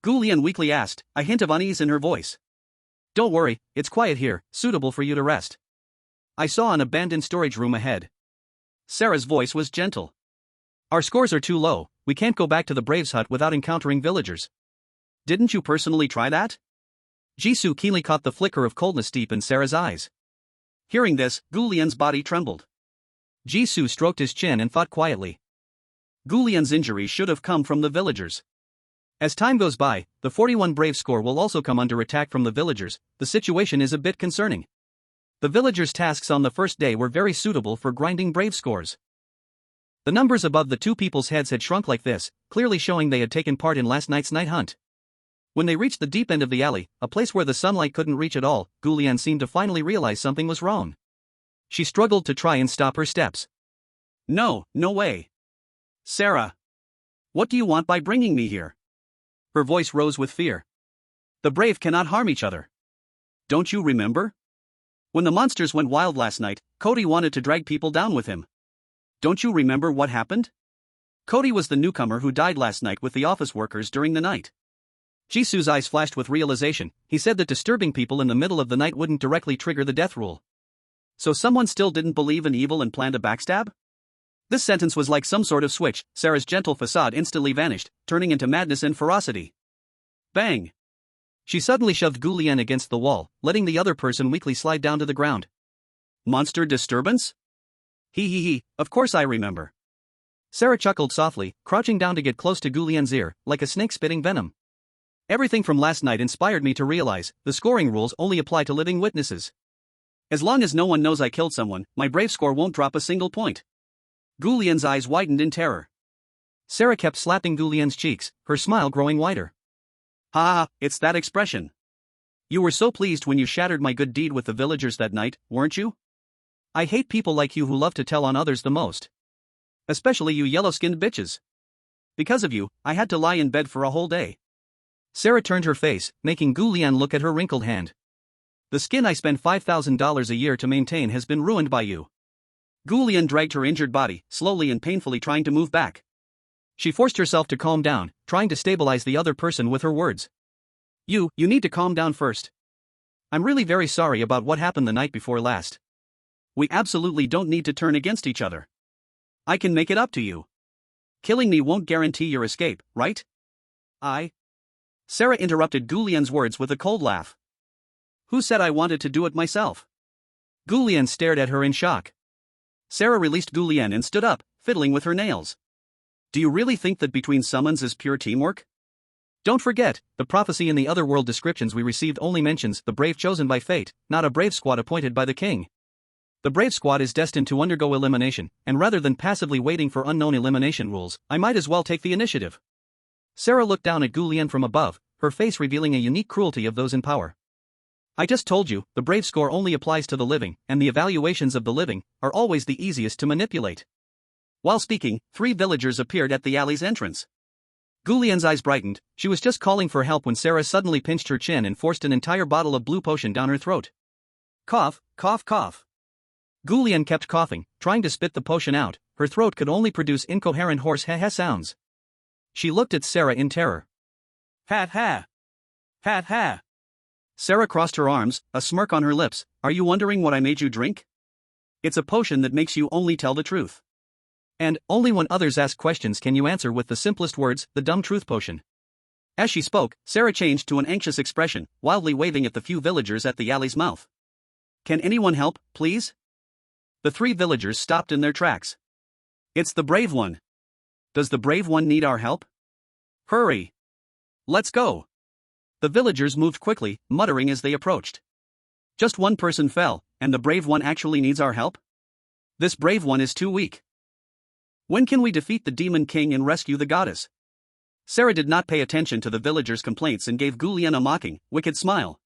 Gulien weakly asked, a hint of unease in her voice. Don't worry, it's quiet here, suitable for you to rest. I saw an abandoned storage room ahead. Sarah's voice was gentle. Our scores are too low, we can't go back to the Braves' hut without encountering villagers. Didn't you personally try that? Jisoo keenly caught the flicker of coldness deep in Sarah's eyes. Hearing this, Gulien's body trembled. Jisoo stroked his chin and thought quietly. Gulien's injury should have come from the villagers. As time goes by, the 41 Brave score will also come under attack from the villagers. The situation is a bit concerning. The villagers' tasks on the first day were very suitable for grinding Brave scores. The numbers above the two people's heads had shrunk like this, clearly showing they had taken part in last night's night hunt. When they reached the deep end of the alley, a place where the sunlight couldn't reach at all, Gulien seemed to finally realize something was wrong. She struggled to try and stop her steps. No way. Sarah. What do you want by bringing me here? Her voice rose with fear. The Brave cannot harm each other. Don't you remember? When the monsters went wild last night, Cody wanted to drag people down with him. Don't you remember what happened? Cody was the newcomer who died last night with the office workers during the night. Jisoo's eyes flashed with realization. He said that disturbing people in the middle of the night wouldn't directly trigger the death rule. So someone still didn't believe in evil and planned a backstab? This sentence was like some sort of switch. Sarah's gentle facade instantly vanished, turning into madness and ferocity. Bang! She suddenly shoved Gulien against the wall, letting the other person weakly slide down to the ground. Monster disturbance? He, of course I remember. Sarah chuckled softly, crouching down to get close to Gulien's ear, like a snake spitting venom. Everything from last night inspired me to realize, the scoring rules only apply to living witnesses. As long as no one knows I killed someone, my Brave score won't drop a single point. Gulien's eyes widened in terror. Sarah kept slapping Gulien's cheeks, her smile growing wider. Ha, it's that expression. You were so pleased when you shattered my good deed with the villagers that night, weren't you? I hate people like you who love to tell on others the most. Especially you yellow-skinned bitches. Because of you, I had to lie in bed for a whole day. Sarah turned her face, making Gulien look at her wrinkled hand. The skin I spend $5,000 a year to maintain has been ruined by you. Gulien dragged her injured body, slowly and painfully trying to move back. She forced herself to calm down, trying to stabilize the other person with her words. You need to calm down first. I'm really very sorry about what happened the night before last. We absolutely don't need to turn against each other. I can make it up to you. Killing me won't guarantee your escape, right? Sarah interrupted Gulien's words with a cold laugh. Who said I wanted to do it myself? Gulien stared at her in shock. Sarah released Gulien and stood up, fiddling with her nails. Do you really think that between summons is pure teamwork? Don't forget, the prophecy in the otherworld descriptions we received only mentions the Brave chosen by fate, not a Brave squad appointed by the king. The Brave squad is destined to undergo elimination, and rather than passively waiting for unknown elimination rules, I might as well take the initiative. Sarah looked down at Gulien from above, her face revealing a unique cruelty of those in power. I just told you, the Brave score only applies to the living, and the evaluations of the living are always the easiest to manipulate. While speaking, 3 villagers appeared at the alley's entrance. Gulien's eyes brightened. She was just calling for help when Sarah suddenly pinched her chin and forced an entire bottle of blue potion down her throat. Cough, cough, cough. Gulien kept coughing, trying to spit the potion out. Her throat could only produce incoherent hoarse ha-ha sounds. She looked at Sarah in terror. Ha-ha. Ha-ha. Sarah crossed her arms, a smirk on her lips. Are you wondering what I made you drink? It's a potion that makes you only tell the truth. And, only when others ask questions can you answer with the simplest words, the dumb truth potion. As she spoke, Sarah changed to an anxious expression, wildly waving at the few villagers at the alley's mouth. Can anyone help, please? The 3 villagers stopped in their tracks. It's the Brave one. Does the Brave one need our help? Hurry. Let's go. The villagers moved quickly, muttering as they approached. Just one person fell, and the Brave one actually needs our help? This Brave one is too weak. When can we defeat the Demon King and rescue the goddess? Sarah did not pay attention to the villagers' complaints and gave Gulien a mocking, wicked smile.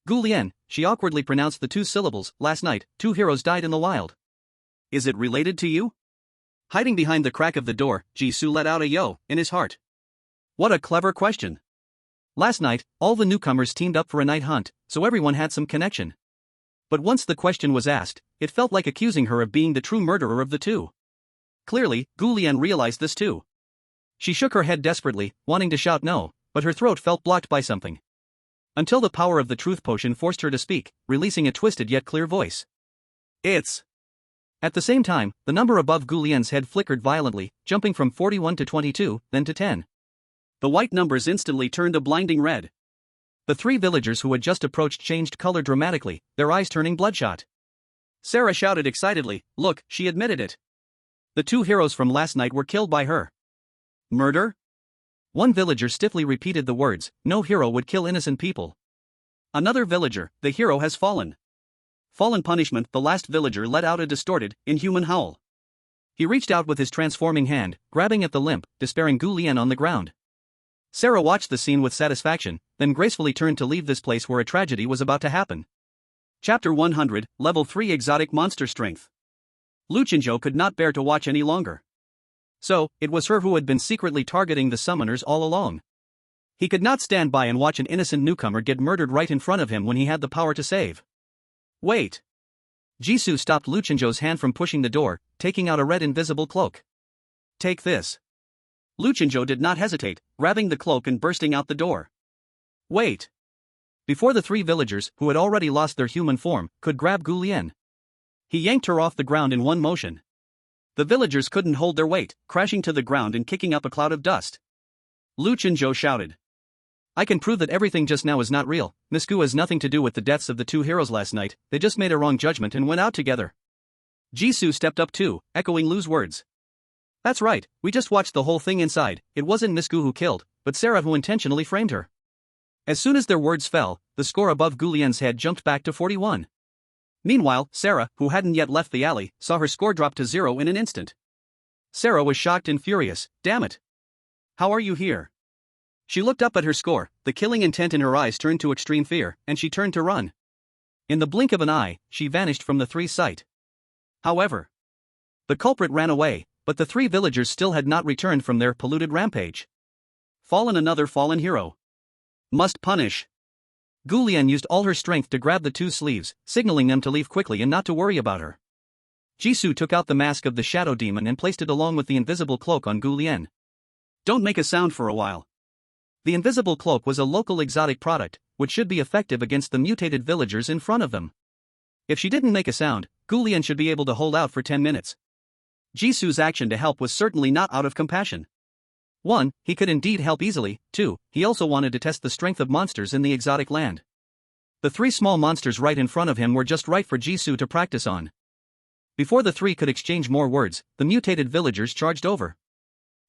Gulien, she awkwardly pronounced the two syllables. Last night, 2 heroes died in the wild. Is it related to you? Hiding behind the crack of the door, Jisoo let out a yo in his heart. What a clever question. Last night, all the newcomers teamed up for a night hunt, so everyone had some connection. But once the question was asked, it felt like accusing her of being the true murderer of the two. Clearly, Gulien realized this too. She shook her head desperately, wanting to shout no, but her throat felt blocked by something. Until the power of the truth potion forced her to speak, releasing a twisted yet clear voice. It's... At the same time, the number above Gulien's head flickered violently, jumping from 41 to 22, then to 10. The white numbers instantly turned a blinding red. The 3 villagers who had just approached changed color dramatically, their eyes turning bloodshot. Sarah shouted excitedly, look, she admitted it. The 2 heroes from last night were killed by her. Murder? One villager stiffly repeated the words, no hero would kill innocent people. Another villager, the hero has fallen. Fallen punishment. The last villager let out a distorted, inhuman howl. He reached out with his transforming hand, grabbing at the limp, despairing Gulien on the ground. Sarah watched the scene with satisfaction, then gracefully turned to leave this place where a tragedy was about to happen. Chapter 100, Level 3 Exotic Monster Strength. Luchinjo could not bear to watch any longer. So, it was her who had been secretly targeting the summoners all along. He could not stand by and watch an innocent newcomer get murdered right in front of him when he had the power to save. Wait. Jisoo stopped Luchinjo's hand from pushing the door, taking out a red invisible cloak. Take this. Luchinjo did not hesitate, grabbing the cloak and bursting out the door. Wait. Before the 3 villagers, who had already lost their human form, could grab Gulien, he yanked her off the ground in one motion. The villagers couldn't hold their weight, crashing to the ground and kicking up a cloud of dust. Luchinjo shouted. I can prove that everything just now is not real. Miss Gu has nothing to do with the deaths of the 2 heroes last night, they just made a wrong judgment and went out together. Jisoo stepped up too, echoing Lu's words. That's right, we just watched the whole thing inside. It wasn't Miss Gu who killed, but Sarah who intentionally framed her. As soon as their words fell, the score above Gulien's head jumped back to 41. Meanwhile, Sarah, who hadn't yet left the alley, saw her score drop to 0 in an instant. Sarah was shocked and furious. Damn it. How are you here? She looked up at her score, the killing intent in her eyes turned to extreme fear, and she turned to run. In the blink of an eye, she vanished from the 3's sight. However, the culprit ran away, but the 3 villagers still had not returned from their polluted rampage. Another fallen hero. Must punish. Gulien used all her strength to grab the 2 sleeves, signaling them to leave quickly and not to worry about her. Jisoo took out the mask of the shadow demon and placed it along with the invisible cloak on Gulien. Don't make a sound for a while. The invisible cloak was a local exotic product, which should be effective against the mutated villagers in front of them. If she didn't make a sound, Gulien should be able to hold out for 10 minutes. Jisoo's action to help was certainly not out of compassion. 1. He could indeed help easily. 2. He also wanted to test the strength of monsters in the exotic land. The 3 small monsters right in front of him were just right for Jisoo to practice on. Before the 3 could exchange more words, the mutated villagers charged over.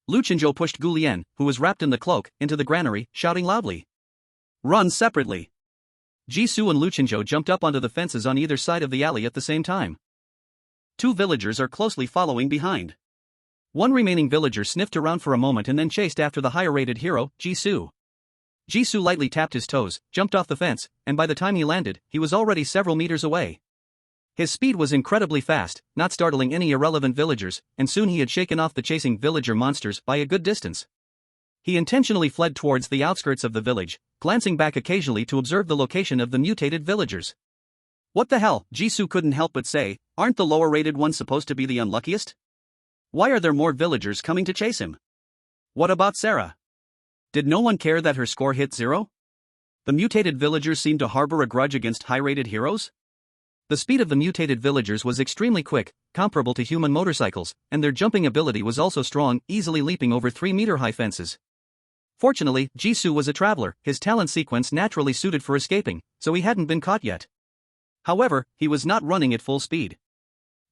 Luchinjo pushed Gulien, who was wrapped in the cloak, into the granary, shouting loudly. Run separately. Jisoo and Luchinjo jumped up onto the fences on either side of the alley at the same time. 2 villagers are closely following behind. 1 remaining villager sniffed around for a moment and then chased after the higher-rated hero, Jisoo. Jisoo lightly tapped his toes, jumped off the fence, and by the time he landed, he was already several meters away. His speed was incredibly fast, not startling any irrelevant villagers, and soon he had shaken off the chasing villager monsters by a good distance. He intentionally fled towards the outskirts of the village, glancing back occasionally to observe the location of the mutated villagers. What the hell, Jisoo couldn't help but say, aren't the lower-rated ones supposed to be the unluckiest? Why are there more villagers coming to chase him? What about Sarah? Did no one care that her score hit 0? The mutated villagers seemed to harbor a grudge against high-rated heroes? The speed of the mutated villagers was extremely quick, comparable to human motorcycles, and their jumping ability was also strong, easily leaping over 3-meter-high fences. Fortunately, Jisoo was a traveler, his talent sequence naturally suited for escaping, so he hadn't been caught yet. However, he was not running at full speed.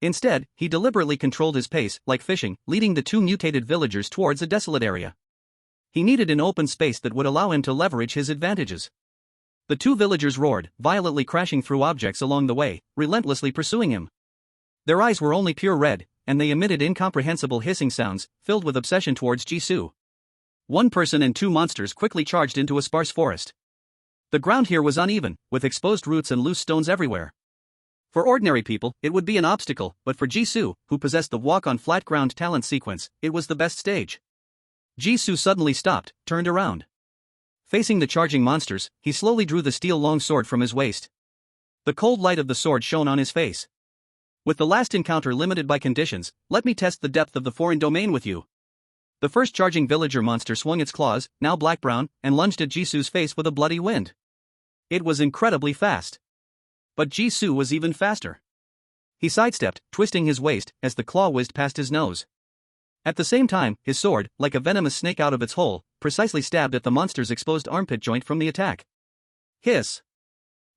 Instead, he deliberately controlled his pace, like fishing, leading the 2 mutated villagers towards a desolate area. He needed an open space that would allow him to leverage his advantages. The 2 villagers roared, violently crashing through objects along the way, relentlessly pursuing him. Their eyes were only pure red, and they emitted incomprehensible hissing sounds, filled with obsession towards Jisoo. 1 person and 2 monsters quickly charged into a sparse forest. The ground here was uneven, with exposed roots and loose stones everywhere. For ordinary people, it would be an obstacle, but for Jisoo, who possessed the walk-on-flat ground talent sequence, it was the best stage. Jisoo suddenly stopped, turned around. Facing the charging monsters, he slowly drew the steel longsword from his waist. The cold light of the sword shone on his face. With the last encounter limited by conditions, let me test the depth of the foreign domain with you. The first charging villager monster swung its claws, now black-brown, and lunged at Jisoo's face with a bloody wind. It was incredibly fast. But Jisoo was even faster. He sidestepped, twisting his waist, as the claw whizzed past his nose. At the same time, his sword, like a venomous snake out of its hole, precisely stabbed at the monster's exposed armpit joint from the attack. Hiss!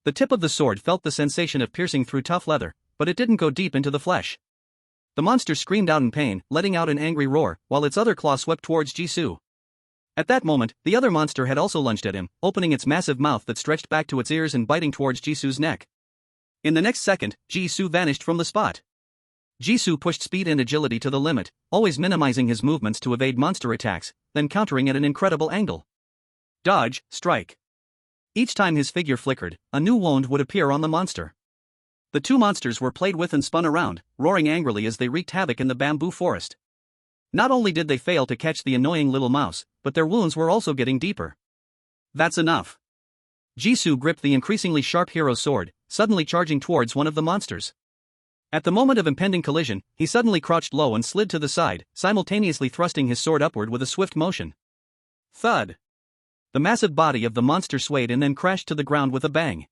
The tip of the sword felt the sensation of piercing through tough leather, but it didn't go deep into the flesh. The monster screamed out in pain, letting out an angry roar, while its other claw swept towards Jisoo. At that moment, the other monster had also lunged at him, opening its massive mouth that stretched back to its ears and biting towards Jisoo's neck. In the next second, Jisoo vanished from the spot. Jisoo pushed speed and agility to the limit, always minimizing his movements to evade monster attacks, then countering at an incredible angle. Dodge, strike. Each time his figure flickered, a new wound would appear on the monster. The two monsters were played with and spun around, roaring angrily as they wreaked havoc in the bamboo forest. Not only did they fail to catch the annoying little mouse, but their wounds were also getting deeper. That's enough. Jisoo gripped the increasingly sharp hero's sword, suddenly charging towards one of the monsters. At the moment of impending collision, he suddenly crouched low and slid to the side, simultaneously thrusting his sword upward with a swift motion. Thud! The massive body of the monster swayed and then crashed to the ground with a bang.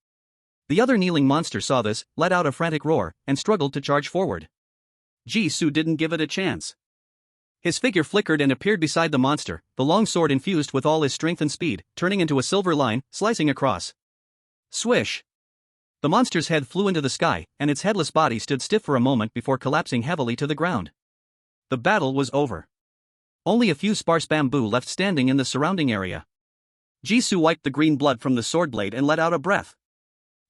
The other kneeling monster saw this, let out a frantic roar, and struggled to charge forward. Jisoo didn't give it a chance. His figure flickered and appeared beside the monster, the long sword infused with all his strength and speed, turning into a silver line, slicing across. Swish! The monster's head flew into the sky, and its headless body stood stiff for a moment before collapsing heavily to the ground. The battle was over. Only a few sparse bamboo left standing in the surrounding area. Jisoo wiped the green blood from the sword blade and let out a breath.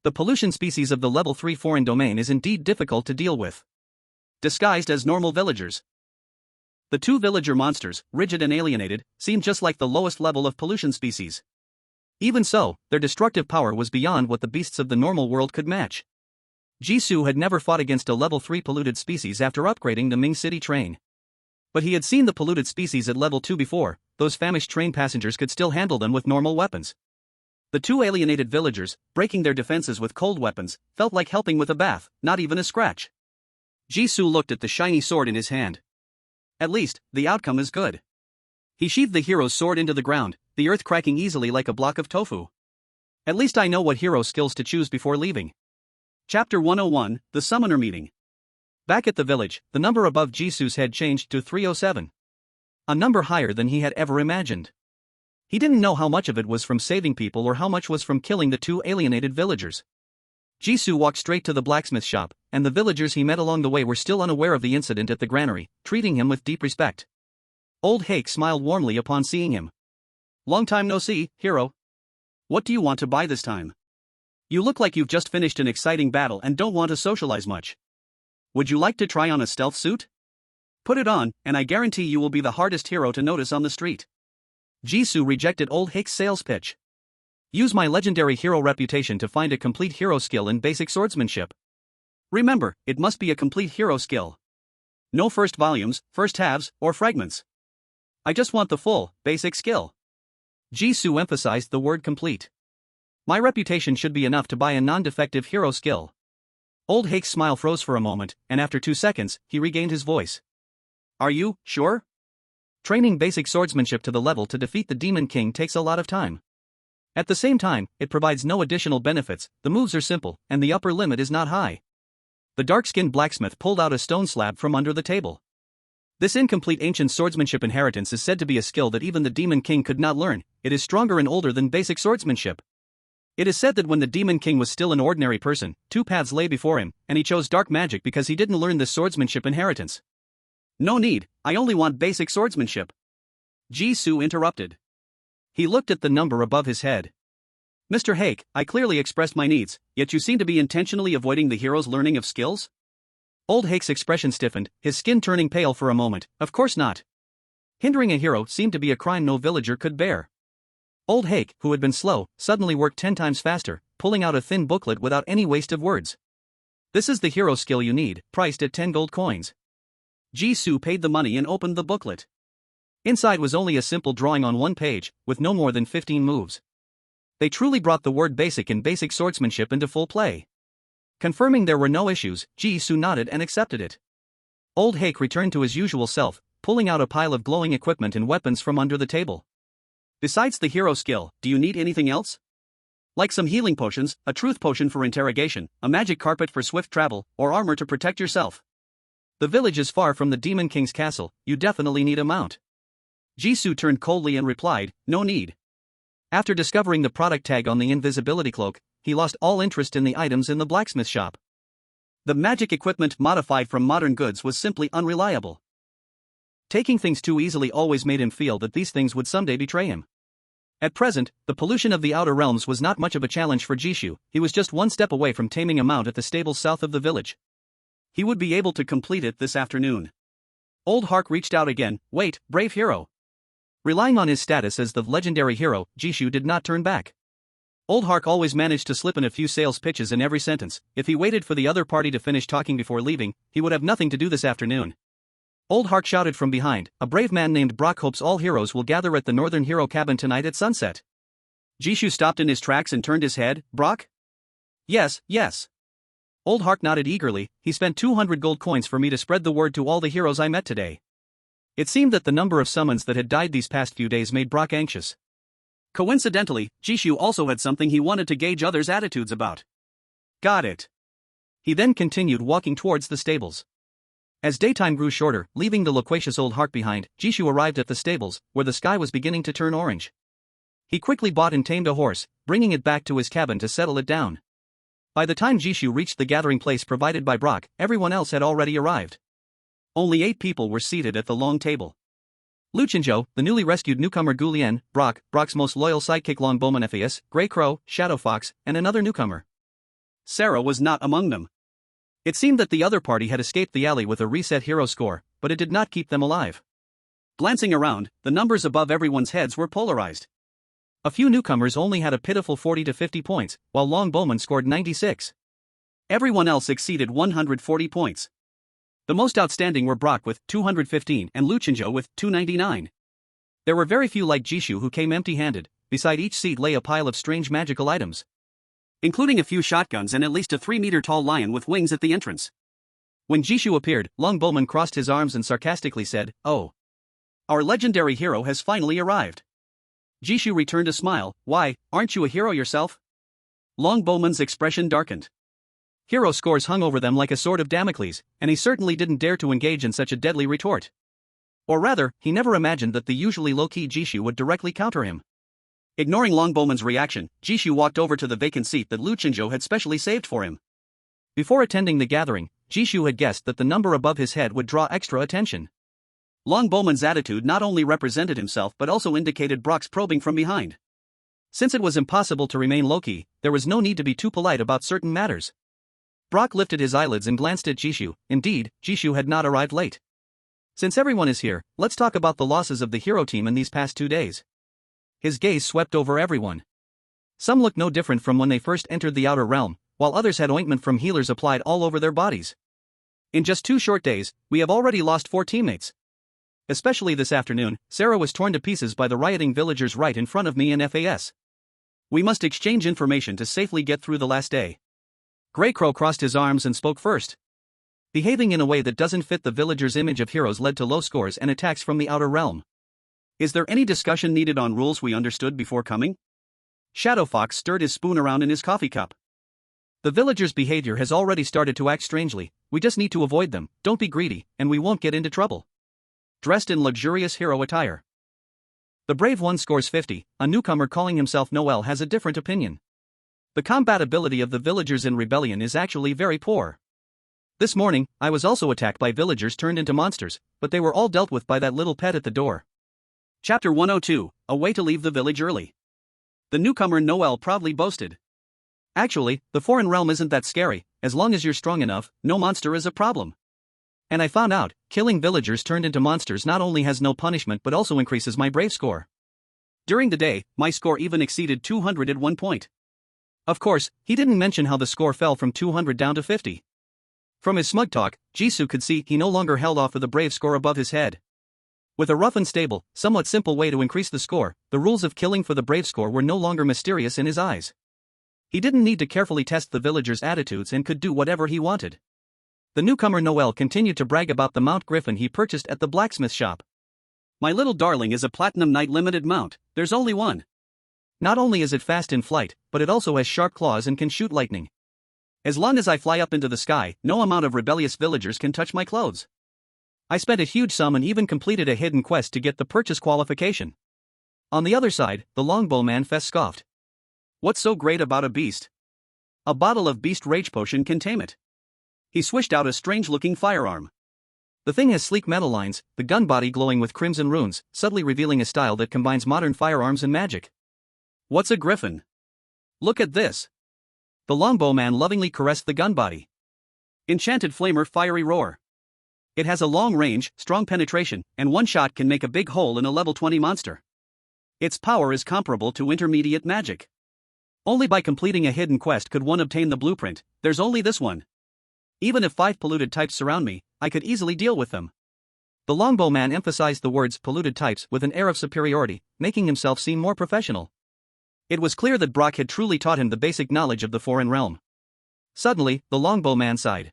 The pollution species of the level 3 foreign domain is indeed difficult to deal with. Disguised as normal villagers. The two villager monsters, rigid and alienated, seemed just like the lowest level of pollution species. Even so, their destructive power was beyond what the beasts of the normal world could match. Jisoo had never fought against a level 3 polluted species after upgrading the Ming City train. But he had seen the polluted species at level 2 before. Those famished train passengers could still handle them with normal weapons. The two alienated villagers, breaking their defenses with cold weapons, felt like helping with a bath, not even a scratch. Jisoo looked at the shiny sword in his hand. At least, the outcome is good. He sheathed the hero's sword into the ground, the earth cracking easily like a block of tofu. At least I know what hero skills to choose before leaving. Chapter 101, The Summoner Meeting. Back at the village, the number above Jisoo's head changed to 307. A number higher than he had ever imagined. He didn't know how much of it was from saving people or how much was from killing the two alienated villagers. Jisoo walked straight to the blacksmith shop, and the villagers he met along the way were still unaware of the incident at the granary, treating him with deep respect. Old Hake smiled warmly upon seeing him. Long time no see, hero. What do you want to buy this time? You look like you've just finished an exciting battle and don't want to socialize much. Would you like to try on a stealth suit? Put it on, and I guarantee you will be the hardest hero to notice on the street. Jisoo rejected Old Hake's sales pitch. Use my legendary hero reputation to find a complete hero skill in basic swordsmanship. Remember, it must be a complete hero skill. No first volumes, first halves, or fragments. I just want the full, basic skill. Jisoo emphasized the word complete. My reputation should be enough to buy a non-defective hero skill. Old Hake's smile froze for a moment, and after 2 seconds, he regained his voice. Are you sure? Training basic swordsmanship to the level to defeat the Demon King takes a lot of time. At the same time, it provides no additional benefits, the moves are simple, and the upper limit is not high. The dark-skinned blacksmith pulled out a stone slab from under the table. This incomplete ancient swordsmanship inheritance is said to be a skill that even the Demon King could not learn. It is stronger and older than basic swordsmanship. It is said that when the Demon King was still an ordinary person, 2 paths lay before him, and he chose dark magic because he didn't learn this swordsmanship inheritance. No need, I only want basic swordsmanship. Jisoo interrupted. He looked at the number above his head. Mr. Hake, I clearly expressed my needs, yet you seem to be intentionally avoiding the hero's learning of skills? Old Hake's expression stiffened, his skin turning pale for a moment. Of course not. Hindering a hero seemed to be a crime no villager could bear. Old Hake, who had been slow, suddenly worked 10 times faster, pulling out a thin booklet without any waste of words. This is the hero skill you need, priced at 10 gold coins. Jisoo paid the money and opened the booklet. Inside was only a simple drawing on one page, with no more than 15 moves. They truly brought the word basic and basic swordsmanship into full play. Confirming there were no issues, Jisoo nodded and accepted it. Old Hake returned to his usual self, pulling out a pile of glowing equipment and weapons from under the table. Besides the hero skill, do you need anything else? Like some healing potions, a truth potion for interrogation, a magic carpet for swift travel, or armor to protect yourself. The village is far from the Demon King's castle, you definitely need a mount. Jisoo turned coldly and replied, no need. After discovering the product tag on the invisibility cloak, he lost all interest in the items in the blacksmith shop. The magic equipment modified from modern goods was simply unreliable. Taking things too easily always made him feel that these things would someday betray him. At present, the pollution of the outer realms was not much of a challenge for Jisoo. He was just one step away from taming a mount at the stables south of the village. He would be able to complete it this afternoon. Old Hark reached out again, wait, brave hero. Relying on his status as the legendary hero, Jisoo did not turn back. Old Hark always managed to slip in a few sales pitches in every sentence. If he waited for the other party to finish talking before leaving, he would have nothing to do this afternoon. Old Hark shouted from behind, a brave man named Brock hopes all heroes will gather at the Northern Hero Cabin tonight at sunset. Jisoo stopped in his tracks and turned his head, Brock? Yes, yes. Old Hark nodded eagerly, he spent 200 gold coins for me to spread the word to all the heroes I met today. It seemed that the number of summons that had died these past few days made Brock anxious. Coincidentally, Jisoo also had something he wanted to gauge others' attitudes about. Got it. He then continued walking towards the stables. As daytime grew shorter, leaving the loquacious Old Hark behind, Jisoo arrived at the stables, where the sky was beginning to turn orange. He quickly bought and tamed a horse, bringing it back to his cabin to settle it down. By the time Jisoo reached the gathering place provided by Brock, everyone else had already arrived. Only 8 people were seated at the long table. Luchinjo, the newly rescued newcomer Gulien, Brock's most loyal sidekick Longbowman Epheus, Grey Crow, Shadow Fox, and another newcomer. Sarah was not among them. It seemed that the other party had escaped the alley with a reset hero score, but it did not keep them alive. Glancing around, the numbers above everyone's heads were polarized. A few newcomers only had a pitiful 40 to 50 points, while Longbowman scored 96. Everyone else exceeded 140 points. The most outstanding were Brock with 215 and Luchinjo with 299. There were very few like Jisoo who came empty-handed. Beside each seat lay a pile of strange magical items, including a few shotguns and at least a 3-meter-tall lion with wings at the entrance. When Jisoo appeared, Longbowman crossed his arms and sarcastically said, "Oh. Our legendary hero has finally arrived." Jisoo returned a smile, "Why, aren't you a hero yourself?" Longbowman's expression darkened. Hero scores hung over them like a sword of Damocles, and he certainly didn't dare to engage in such a deadly retort. Or rather, he never imagined that the usually low-key Jisoo would directly counter him. Ignoring Longbowman's reaction, Jisoo walked over to the vacant seat that Luchinjo had specially saved for him. Before attending the gathering, Jisoo had guessed that the number above his head would draw extra attention. Longbowman's attitude not only represented himself but also indicated Brock's probing from behind. Since it was impossible to remain low-key, there was no need to be too polite about certain matters. Brock lifted his eyelids and glanced at Jisoo. Indeed, Jisoo had not arrived late. Since everyone is here, let's talk about the losses of the hero team in these past 2 days. His gaze swept over everyone. Some looked no different from when they first entered the outer realm, while others had ointment from healers applied all over their bodies. In just 2 short days, we have already lost 4 teammates. Especially this afternoon, Sarah was torn to pieces by the rioting villagers right in front of me and FAS. We must exchange information to safely get through the last day. Grey Crow crossed his arms and spoke first. Behaving in a way that doesn't fit the villagers' image of heroes led to low scores and attacks from the outer realm. Is there any discussion needed on rules we understood before coming? Shadow Fox stirred his spoon around in his coffee cup. The villagers' behavior has already started to act strangely. We just need to avoid them, don't be greedy, and we won't get into trouble. Dressed in luxurious hero attire. The brave one scores 50, a newcomer calling himself Noel has a different opinion. The combatability of the villagers in rebellion is actually very poor. This morning, I was also attacked by villagers turned into monsters, but they were all dealt with by that little pet at the door. Chapter 102, A Way to Leave the Village Early. The newcomer Noel proudly boasted. Actually, the foreign realm isn't that scary, as long as you're strong enough, no monster is a problem. And I found out, killing villagers turned into monsters not only has no punishment but also increases my brave score. During the day, my score even exceeded 200 at one point. Of course, he didn't mention how the score fell from 200 down to 50. From his smug talk, Jisoo could see he no longer held off for the brave score above his head. With a rough and stable, somewhat simple way to increase the score, the rules of killing for the brave score were no longer mysterious in his eyes. He didn't need to carefully test the villagers' attitudes and could do whatever he wanted. The newcomer Noel continued to brag about the Mount Griffin he purchased at the blacksmith shop. My little darling is a Platinum Knight limited mount, there's only one. Not only is it fast in flight, but it also has sharp claws and can shoot lightning. As long as I fly up into the sky, no amount of rebellious villagers can touch my clothes. I spent a huge sum and even completed a hidden quest to get the purchase qualification. On the other side, the longbowman Fess scoffed. What's so great about a beast? A bottle of beast rage potion can tame it. He swished out a strange-looking firearm. The thing has sleek metal lines, the gun body glowing with crimson runes, subtly revealing a style that combines modern firearms and magic. What's a griffin? Look at this. The longbowman lovingly caressed the gun body. Enchanted flamer fiery roar. It has a long range, strong penetration, and one shot can make a big hole in a level 20 monster. Its power is comparable to intermediate magic. Only by completing a hidden quest could one obtain the blueprint, there's only this one. Even if 5 polluted types surround me, I could easily deal with them. The longbowman emphasized the words polluted types with an air of superiority, making himself seem more professional. It was clear that Brock had truly taught him the basic knowledge of the foreign realm. Suddenly, the longbowman sighed.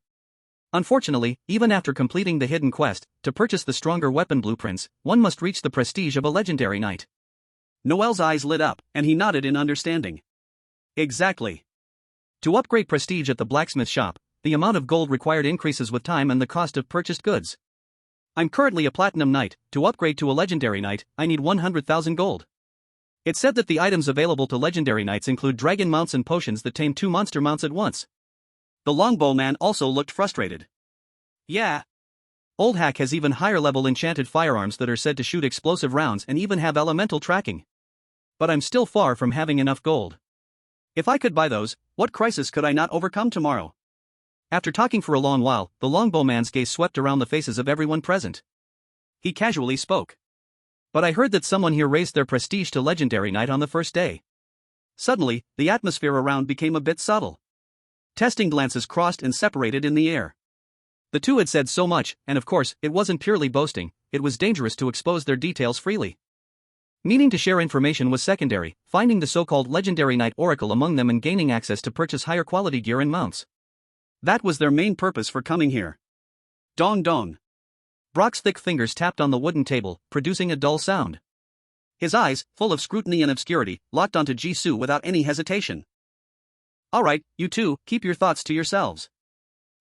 Unfortunately, even after completing the hidden quest, to purchase the stronger weapon blueprints, one must reach the prestige of a legendary knight. Noel's eyes lit up, and he nodded in understanding. Exactly. To upgrade prestige at the blacksmith shop, the amount of gold required increases with time and the cost of purchased goods. I'm currently a platinum knight. To upgrade to a legendary knight, I need 100,000 gold. It said that the items available to legendary knights include dragon mounts and potions that tame 2 monster mounts at once. The longbowman also looked frustrated. Yeah. Old Hack has even higher level enchanted firearms that are said to shoot explosive rounds and even have elemental tracking. But I'm still far from having enough gold. If I could buy those, what crisis could I not overcome tomorrow? After talking for a long while, the longbowman's gaze swept around the faces of everyone present. He casually spoke. But I heard that someone here raised their prestige to legendary knight on the first day. Suddenly, the atmosphere around became a bit subtle. Testing glances crossed and separated in the air. The two had said so much, and of course, it wasn't purely boasting, it was dangerous to expose their details freely. Meaning to share information was secondary, finding the so-called legendary knight oracle among them and gaining access to purchase higher quality gear and mounts. That was their main purpose for coming here. Dong dong. Brock's thick fingers tapped on the wooden table, producing a dull sound. His eyes, full of scrutiny and obscurity, locked onto Jisoo without any hesitation. Alright, you two, keep your thoughts to yourselves.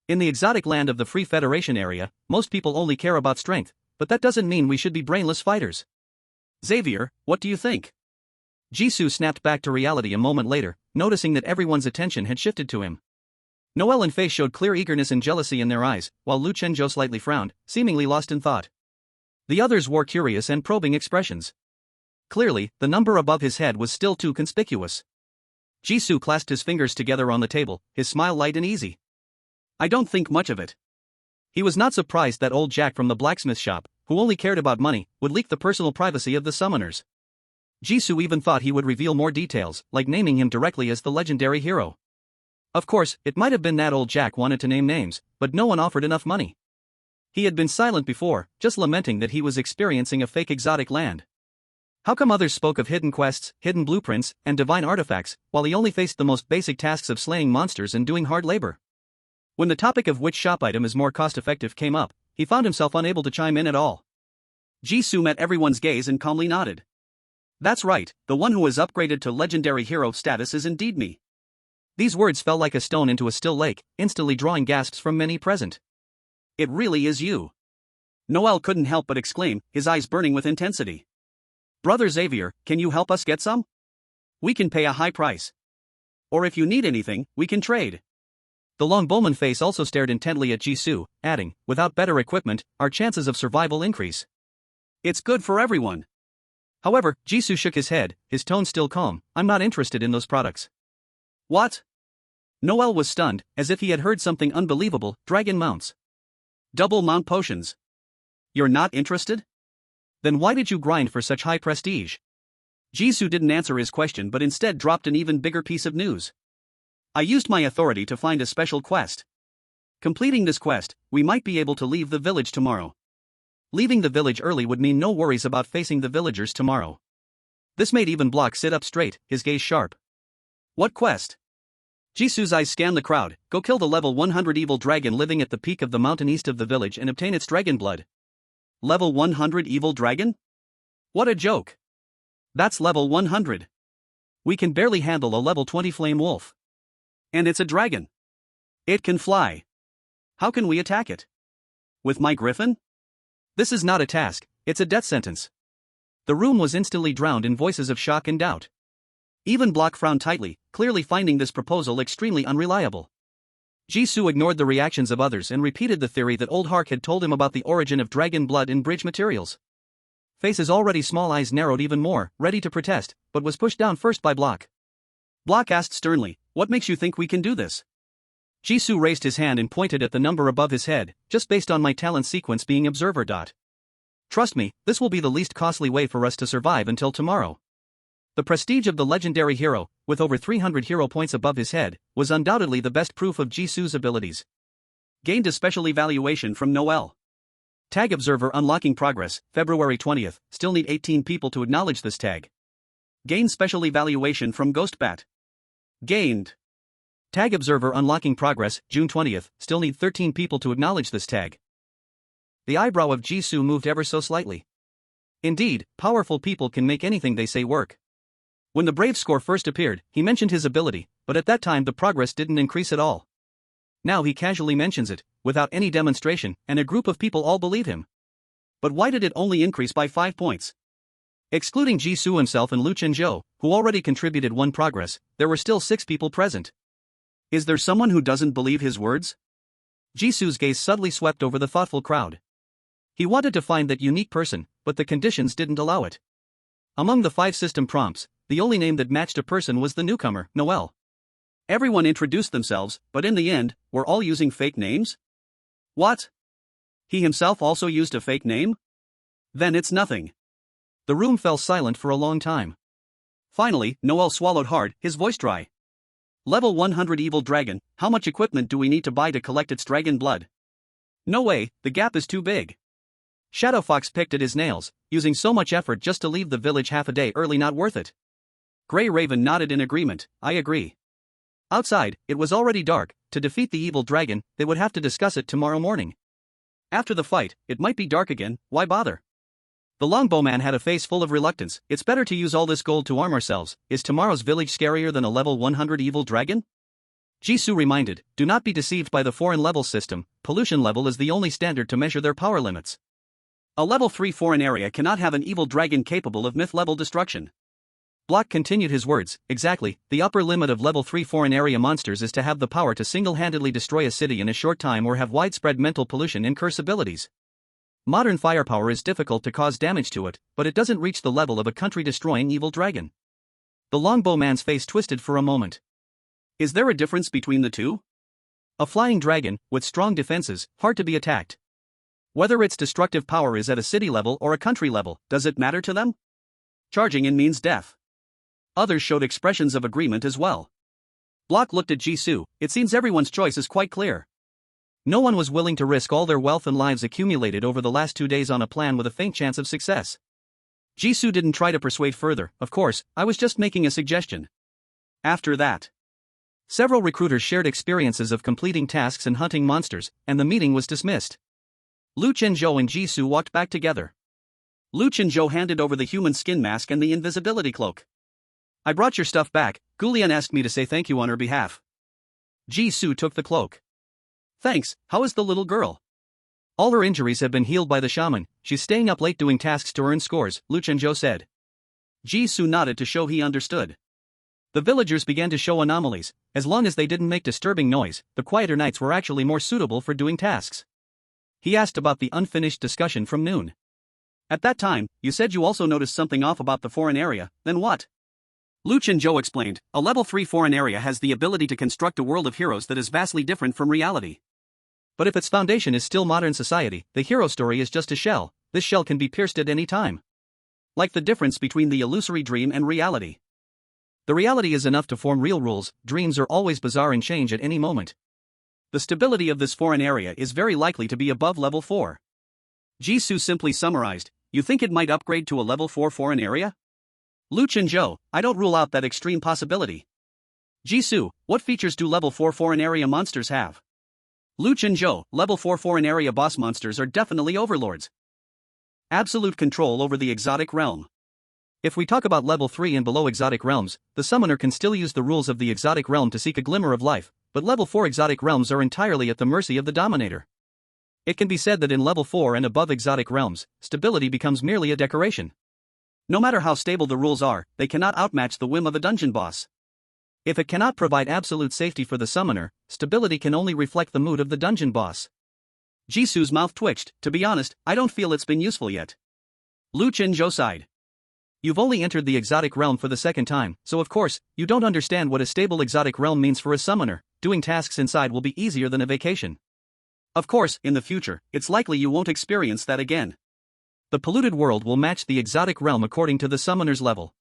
In the exotic land of the Free Federation area, most people only care about strength, but that doesn't mean we should be brainless fighters. Xavier, what do you think? Jisoo snapped back to reality a moment later, noticing that everyone's attention had shifted to him. Noel and Faye showed clear eagerness and jealousy in their eyes, while Lu Chenzhou slightly frowned, seemingly lost in thought. The others wore curious and probing expressions. Clearly, the number above his head was still too conspicuous. Jisoo clasped his fingers together on the table, his smile light and easy. I don't think much of it. He was not surprised that old Jack from the blacksmith shop, who only cared about money, would leak the personal privacy of the summoners. Jisoo even thought he would reveal more details, like naming him directly as the legendary hero. Of course, it might have been that old Jack wanted to name names, but no one offered enough money. He had been silent before, just lamenting that he was experiencing a fake exotic land. How come others spoke of hidden quests, hidden blueprints, and divine artifacts, while he only faced the most basic tasks of slaying monsters and doing hard labor? When the topic of which shop item is more cost-effective came up, he found himself unable to chime in at all. Jisoo met everyone's gaze and calmly nodded. That's right, the one who was upgraded to legendary hero status is indeed me. These words fell like a stone into a still lake, instantly drawing gasps from many present. It really is you. Noel couldn't help but exclaim, his eyes burning with intensity. Brother Xavier, can you help us get some? We can pay a high price. Or if you need anything, we can trade. The longbowman face also stared intently at Jisoo, adding, without better equipment, our chances of survival increase. It's good for everyone. However, Jisoo shook his head, his tone still calm, I'm not interested in those products. What? Noel was stunned, as if he had heard something unbelievable, dragon mounts. Double mount potions. You're not interested? Then why did you grind for such high prestige? Jisoo didn't answer his question but instead dropped an even bigger piece of news. I used my authority to find a special quest. Completing this quest, we might be able to leave the village tomorrow. Leaving the village early would mean no worries about facing the villagers tomorrow. This made even Block sit up straight, his gaze sharp. What quest? Jisoo's eyes scanned the crowd. Go kill the level 100 evil dragon living at the peak of the mountain east of the village and obtain its dragon blood. Level 100 evil dragon? What a joke. That's level 100. We can barely handle a level 20 flame wolf. And it's a dragon. It can fly. How can we attack it? With my griffin? This is not a task, it's a death sentence. The room was instantly drowned in voices of shock and doubt. Even Block frowned tightly, clearly finding this proposal extremely unreliable. Jisoo ignored the reactions of others and repeated the theory that old Hark had told him about the origin of dragon blood in bridge materials. Face's already small eyes narrowed even more, ready to protest, but was pushed down first by Block. Block asked sternly, "What makes you think we can do this?" Jisoo raised his hand and pointed at the number above his head, "Just based on my talent sequence being observer. Trust me, this will be the least costly way for us to survive until tomorrow." The prestige of the legendary hero, with over 300 hero points above his head, was undoubtedly the best proof of Jisoo's abilities. Gained a special evaluation from Noel. Tag Observer unlocking progress, February 20th, still need 18 people to acknowledge this tag. Gained special evaluation from Ghostbat. Gained. Tag Observer unlocking progress, June 20th, still need 13 people to acknowledge this tag. The eyebrow of Jisoo moved ever so slightly. Indeed, powerful people can make anything they say work. When the Brave score first appeared, he mentioned his ability, but at that time the progress didn't increase at all. Now he casually mentions it, without any demonstration, and a group of people all believe him. But why did it only increase by 5 points? Excluding Jisoo himself and Lu Chenzhou, who already contributed 1 progress, there were still 6 people present. Is there someone who doesn't believe his words? Jisoo's gaze subtly swept over the thoughtful crowd. He wanted to find that unique person, but the conditions didn't allow it. Among the 5 system prompts, the only name that matched a person was the newcomer, Noel. Everyone introduced themselves, but in the end, were all using fake names? What? He himself also used a fake name? Then it's nothing. The room fell silent for a long time. Finally, Noel swallowed hard, his voice dry. Level 100 evil dragon, how much equipment do we need to buy to collect its dragon blood? No way, the gap is too big. Shadow Fox picked at his nails, using so much effort just to leave the village half a day early not worth it. Grey Raven nodded in agreement, I agree. Outside, it was already dark. To defeat the evil dragon, they would have to discuss it tomorrow morning. After the fight, it might be dark again, why bother? The longbowman had a face full of reluctance. It's better to use all this gold to arm ourselves. Is tomorrow's village scarier than a level 100 evil dragon? Jisoo reminded, do not be deceived by the foreign level system. Pollution level is the only standard to measure their power limits. A level 3 foreign area cannot have an evil dragon capable of myth level destruction. Block continued his words, exactly, the upper limit of level 3 foreign area monsters is to have the power to single-handedly destroy a city in a short time or have widespread mental pollution and curse abilities. Modern firepower is difficult to cause damage to it, but it doesn't reach the level of a country-destroying evil dragon. The longbowman's face twisted for a moment. Is there a difference between the two? A flying dragon, with strong defenses, hard to be attacked. Whether its destructive power is at a city level or a country level, does it matter to them? Charging in means death. Others showed expressions of agreement as well. Block looked at Jisoo, it seems everyone's choice is quite clear. No one was willing to risk all their wealth and lives accumulated over the last 2 days on a plan with a faint chance of success. Jisoo didn't try to persuade further, of course, I was just making a suggestion. After that, several recruiters shared experiences of completing tasks and hunting monsters, and the meeting was dismissed. Lu Chenzhou and Jisoo walked back together. Lu Chenzhou handed over the human skin mask and the invisibility cloak. I brought your stuff back, Gulian asked me to say thank you on her behalf. Jisoo took the cloak. Thanks, how is the little girl? All her injuries have been healed by the shaman, she's staying up late doing tasks to earn scores, Lu Chenzhou said. Jisoo nodded to show he understood. The villagers began to show anomalies. As long as they didn't make disturbing noise, the quieter nights were actually more suitable for doing tasks. He asked about the unfinished discussion from noon. At that time, you said you also noticed something off about the foreign area, then what? Lu Chenzhou explained, a level 3 foreign area has the ability to construct a world of heroes that is vastly different from reality. But if its foundation is still modern society, the hero story is just a shell, this shell can be pierced at any time. Like the difference between the illusory dream and reality. The reality is enough to form real rules, dreams are always bizarre and change at any moment. The stability of this foreign area is very likely to be above level 4. Jisoo simply summarized, you think it might upgrade to a level 4 foreign area? Lu Chenzhou, I don't rule out that extreme possibility. Jisoo, what features do level 4 foreign area monsters have? Lu Chenzhou, level 4 foreign area boss monsters are definitely overlords. Absolute control over the exotic realm. If we talk about level 3 and below exotic realms, the summoner can still use the rules of the exotic realm to seek a glimmer of life, but level 4 exotic realms are entirely at the mercy of the dominator. It can be said that in level 4 and above exotic realms, stability becomes merely a decoration. No matter how stable the rules are, they cannot outmatch the whim of a dungeon boss. If it cannot provide absolute safety for the summoner, stability can only reflect the mood of the dungeon boss. Jisoo's mouth twitched, to be honest, I don't feel it's been useful yet. Lu Chenzhou sighed. You've only entered the exotic realm for the second time, so of course, you don't understand what a stable exotic realm means for a summoner. Doing tasks inside will be easier than a vacation. Of course, in the future, it's likely you won't experience that again. The polluted world will match the exotic realm according to the summoner's level.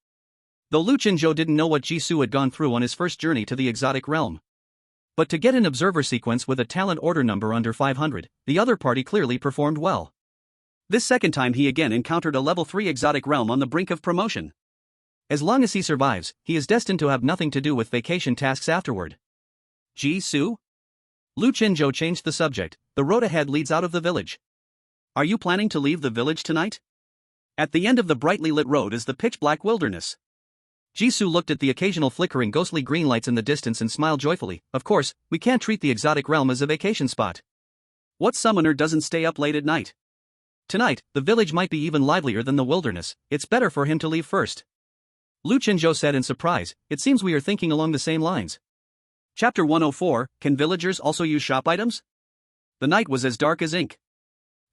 Though Lu Chenzhou didn't know what Jisoo had gone through on his first journey to the exotic realm. But to get an observer sequence with a talent order number under 500, the other party clearly performed well. This second time he again encountered a level 3 exotic realm on the brink of promotion. As long as he survives, he is destined to have nothing to do with vacation tasks afterward. Jisoo? Lu Chenzhou changed the subject, the road ahead leads out of the village. Are you planning to leave the village tonight? At the end of the brightly lit road is the pitch-black wilderness. Jisoo looked at the occasional flickering ghostly green lights in the distance and smiled joyfully. Of course, we can't treat the exotic realm as a vacation spot. What summoner doesn't stay up late at night? Tonight, the village might be even livelier than the wilderness, it's better for him to leave first. Lu Chenzhou said in surprise, it seems we are thinking along the same lines. Chapter 104, Can villagers also use shop items? The night was as dark as ink.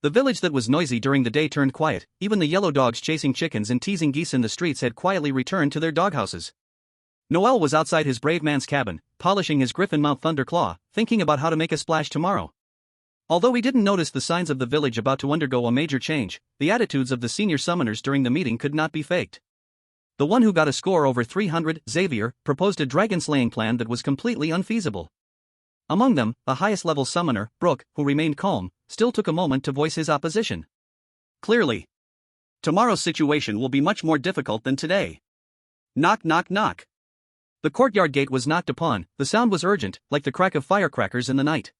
The village that was noisy during the day turned quiet, even the yellow dogs chasing chickens and teasing geese in the streets had quietly returned to their doghouses. Noel was outside his brave man's cabin, polishing his griffin mount Thunderclaw, thinking about how to make a splash tomorrow. Although he didn't notice the signs of the village about to undergo a major change, the attitudes of the senior summoners during the meeting could not be faked. The one who got a score over 300, Xavier, proposed a dragon-slaying plan that was completely unfeasible. Among them, the highest-level summoner, Brooke, who remained calm, still took a moment to voice his opposition. Clearly, tomorrow's situation will be much more difficult than today. Knock knock knock. The courtyard gate was knocked upon, the sound was urgent, like the crack of firecrackers in the night.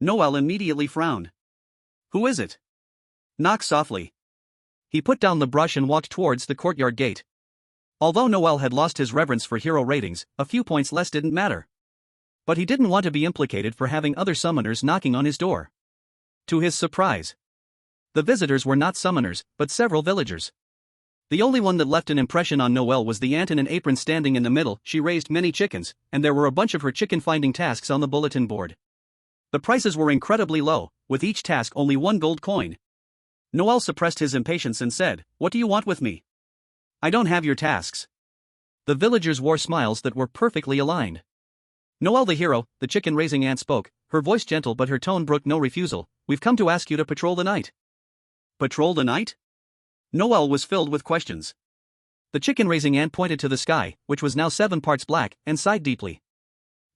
Noel immediately frowned. Who is it? Knock softly. He put down the brush and walked towards the courtyard gate. Although Noel had lost his reverence for hero ratings, a few points less didn't matter. But he didn't want to be implicated for having other summoners knocking on his door. To his surprise, the visitors were not summoners, but several villagers. The only one that left an impression on Noel was the ant in an apron standing in the middle. She raised many chickens, and there were a bunch of her chicken-finding tasks on the bulletin board. The prices were incredibly low, with each task only 1 gold coin. Noel suppressed his impatience and said, "What do you want with me? I don't have your tasks." The villagers wore smiles that were perfectly aligned. Noel the hero, the chicken-raising ant spoke, her voice gentle but her tone brooked no refusal. "We've come to ask you to patrol the night." Patrol the night? Noel was filled with questions. The chicken-raising ant pointed to the sky, which was now 7 parts black, and sighed deeply.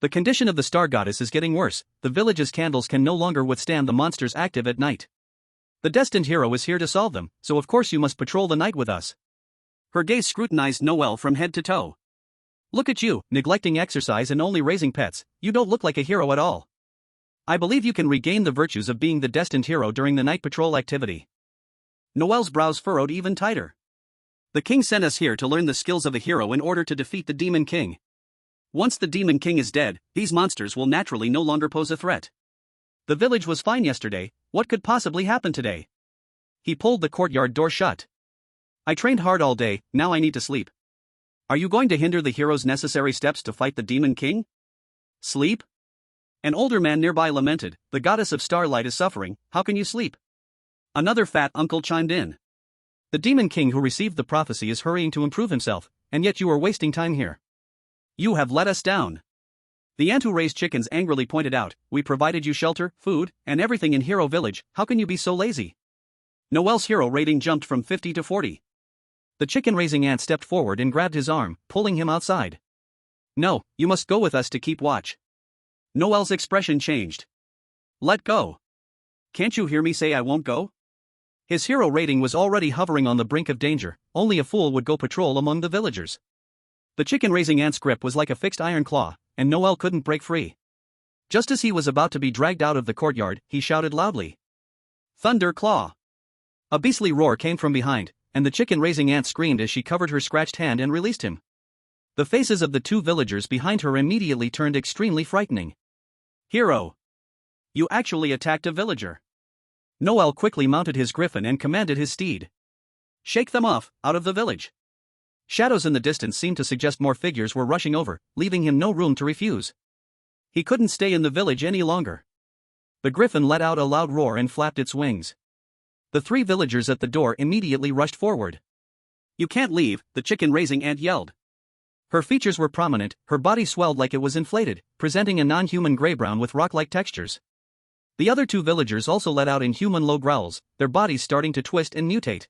The condition of the star goddess is getting worse. The village's candles can no longer withstand the monsters active at night. The destined hero is here to solve them, so of course you must patrol the night with us. Her gaze scrutinized Noel from head to toe. Look at you, neglecting exercise and only raising pets. You don't look like a hero at all. I believe you can regain the virtues of being the destined hero during the night patrol activity. Noel's brows furrowed even tighter. The king sent us here to learn the skills of a hero in order to defeat the Demon King. Once the Demon King is dead, these monsters will naturally no longer pose a threat. The village was fine yesterday, what could possibly happen today? He pulled the courtyard door shut. I trained hard all day, now I need to sleep. Are you going to hinder the hero's necessary steps to fight the Demon King? Sleep? An older man nearby lamented, the goddess of starlight is suffering, how can you sleep? Another fat uncle chimed in. The Demon King who received the prophecy is hurrying to improve himself, and yet you are wasting time here. You have let us down. The ant who raised chickens angrily pointed out, we provided you shelter, food, and everything in Hero Village, how can you be so lazy? Noel's hero rating jumped from 50 to 40. The chicken-raising ant stepped forward and grabbed his arm, pulling him outside. No, you must go with us to keep watch. Noel's expression changed. Let go. Can't you hear me say I won't go? His hero rating was already hovering on the brink of danger. Only a fool would go patrol among the villagers. The chicken-raising ant's grip was like a fixed iron claw, and Noel couldn't break free. Just as he was about to be dragged out of the courtyard, he shouted loudly, "Thunder Claw!" A beastly roar came from behind, and the chicken-raising ant screamed as she covered her scratched hand and released him. The faces of the two villagers behind her immediately turned extremely frightening. "Hero! You actually attacked a villager." Noel quickly mounted his griffin and commanded his steed. "Shake them off, out of the village." Shadows in the distance seemed to suggest more figures were rushing over, leaving him no room to refuse. He couldn't stay in the village any longer. The griffin let out a loud roar and flapped its wings. The three villagers at the door immediately rushed forward. "You can't leave," the chicken-raising ant yelled. Her features were prominent, her body swelled like it was inflated, presenting a non-human gray-brown with rock-like textures. The other two villagers also let out inhuman low growls, their bodies starting to twist and mutate.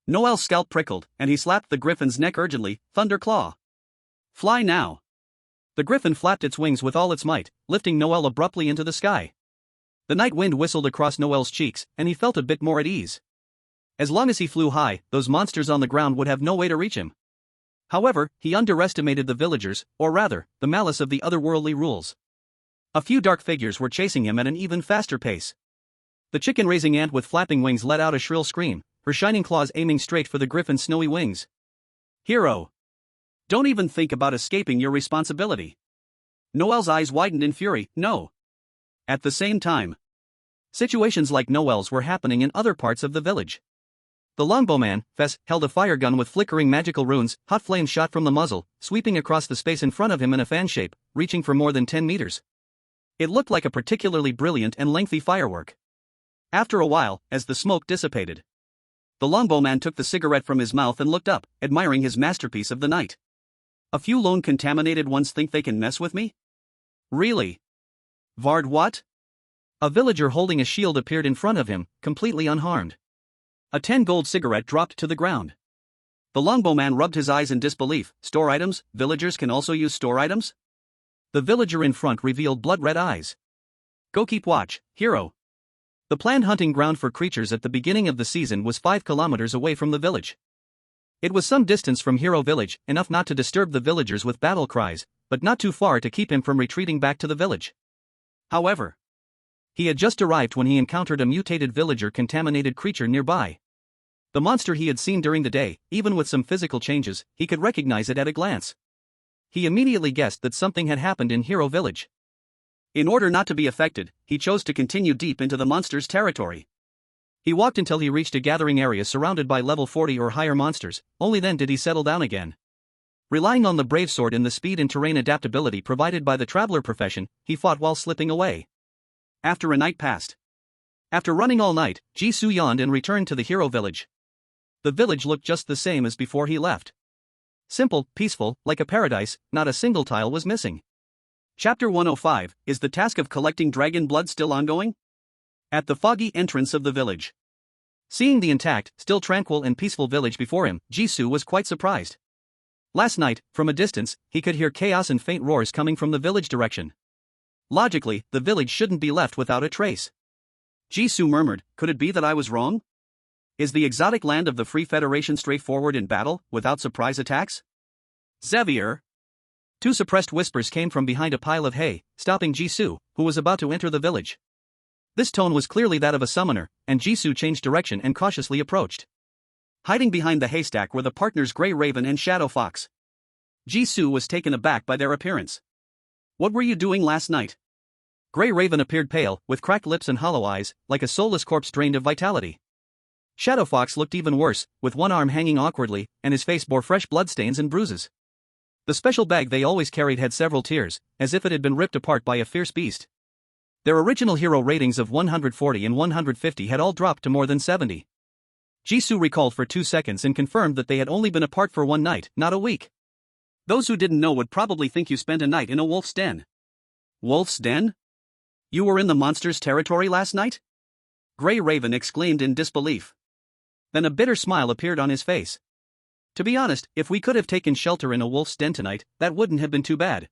Noel's scalp prickled, and he slapped the griffin's neck urgently. "Thunder Claw! Fly now!" The griffin flapped its wings with all its might, lifting Noel abruptly into the sky. The night wind whistled across Noel's cheeks, and he felt a bit more at ease. As long as he flew high, those monsters on the ground would have no way to reach him. However, he underestimated the villagers, or rather, the malice of the otherworldly rules. A few dark figures were chasing him at an even faster pace. The chicken-raising ant with flapping wings let out a shrill scream, her shining claws aiming straight for the griffin's snowy wings. "Hero! Don't even think about escaping your responsibility." Noel's eyes widened in fury. "No." At the same time, situations like Noel's were happening in other parts of the village. The longbowman, Fess, held a fire gun with flickering magical runes, hot flames shot from the muzzle, sweeping across the space in front of him in a fan shape, reaching for more than 10 meters. It looked like a particularly brilliant and lengthy firework. After a while, as the smoke dissipated, the longbowman took the cigarette from his mouth and looked up, admiring his masterpiece of the night. "A few lone contaminated ones think they can mess with me? Really? Vard what?" A villager holding a shield appeared in front of him, completely unharmed. A 10-gold cigarette dropped to the ground. The longbowman rubbed his eyes in disbelief. "Store items? Villagers can also use store items?" The villager in front revealed blood-red eyes. "Go keep watch, hero." The planned hunting ground for creatures at the beginning of the season was 5 kilometers away from the village. It was some distance from Hero Village, enough not to disturb the villagers with battle cries, but not too far to keep him from retreating back to the village. However, he had just arrived when he encountered a mutated villager-contaminated creature nearby. The monster he had seen during the day, even with some physical changes, he could recognize it at a glance. He immediately guessed that something had happened in Hero Village. In order not to be affected, he chose to continue deep into the monster's territory. He walked until he reached a gathering area surrounded by level 40 or higher monsters, only then did he settle down again. Relying on the brave sword and the speed and terrain adaptability provided by the traveler profession, he fought while slipping away. After a night passed. After running all night, Jisoo yawned and returned to the Hero Village. The village looked just the same as before he left. Simple, peaceful, like a paradise, not a single tile was missing. Chapter 105, is the task of collecting dragon blood still ongoing? At the foggy entrance of the village. Seeing the intact, still tranquil and peaceful village before him, Jisoo was quite surprised. Last night, from a distance, he could hear chaos and faint roars coming from the village direction. Logically, the village shouldn't be left without a trace. Jisoo murmured, "Could it be that I was wrong? Is the exotic land of the Free Federation straightforward in battle, without surprise attacks?" "Xavier!" Two suppressed whispers came from behind a pile of hay, stopping Jisoo, who was about to enter the village. This tone was clearly that of a summoner, and Jisoo changed direction and cautiously approached. Hiding behind the haystack were the partners Grey Raven and Shadow Fox. Jisoo was taken aback by their appearance. "What were you doing last night?" Grey Raven appeared pale, with cracked lips and hollow eyes, like a soulless corpse drained of vitality. Shadow Fox looked even worse, with one arm hanging awkwardly, and his face bore fresh bloodstains and bruises. The special bag they always carried had several tiers, as if it had been ripped apart by a fierce beast. Their original hero ratings of 140 and 150 had all dropped to more than 70. Jisoo recalled for 2 seconds and confirmed that they had only been apart for one night, not a week. "Those who didn't know would probably think you spent a night in a wolf's den." "Wolf's den? You were in the monster's territory last night?" Grey Raven exclaimed in disbelief. Then a bitter smile appeared on his face. To be honest, if we could have taken shelter in a wolf's den tonight, that wouldn't have been too bad.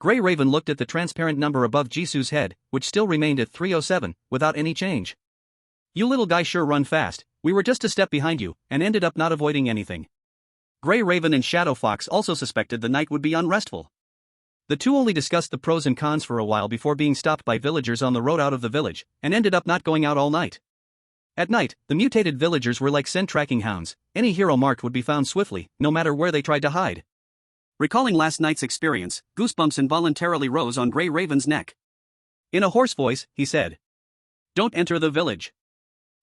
Grey Raven looked at the transparent number above Jisoo's head, which still remained at 307, without any change. You little guy sure run fast. We were just a step behind you, and ended up not avoiding anything. Grey Raven and Shadow Fox also suspected the night would be unrestful. The two only discussed the pros and cons for a while before being stopped by villagers on the road out of the village, and ended up not going out all night. At night, the mutated villagers were like scent tracking hounds. Any hero marked would be found swiftly, no matter where they tried to hide. Recalling last night's experience, goosebumps involuntarily rose on Grey Raven's neck. In a hoarse voice, he said, "Don't enter the village.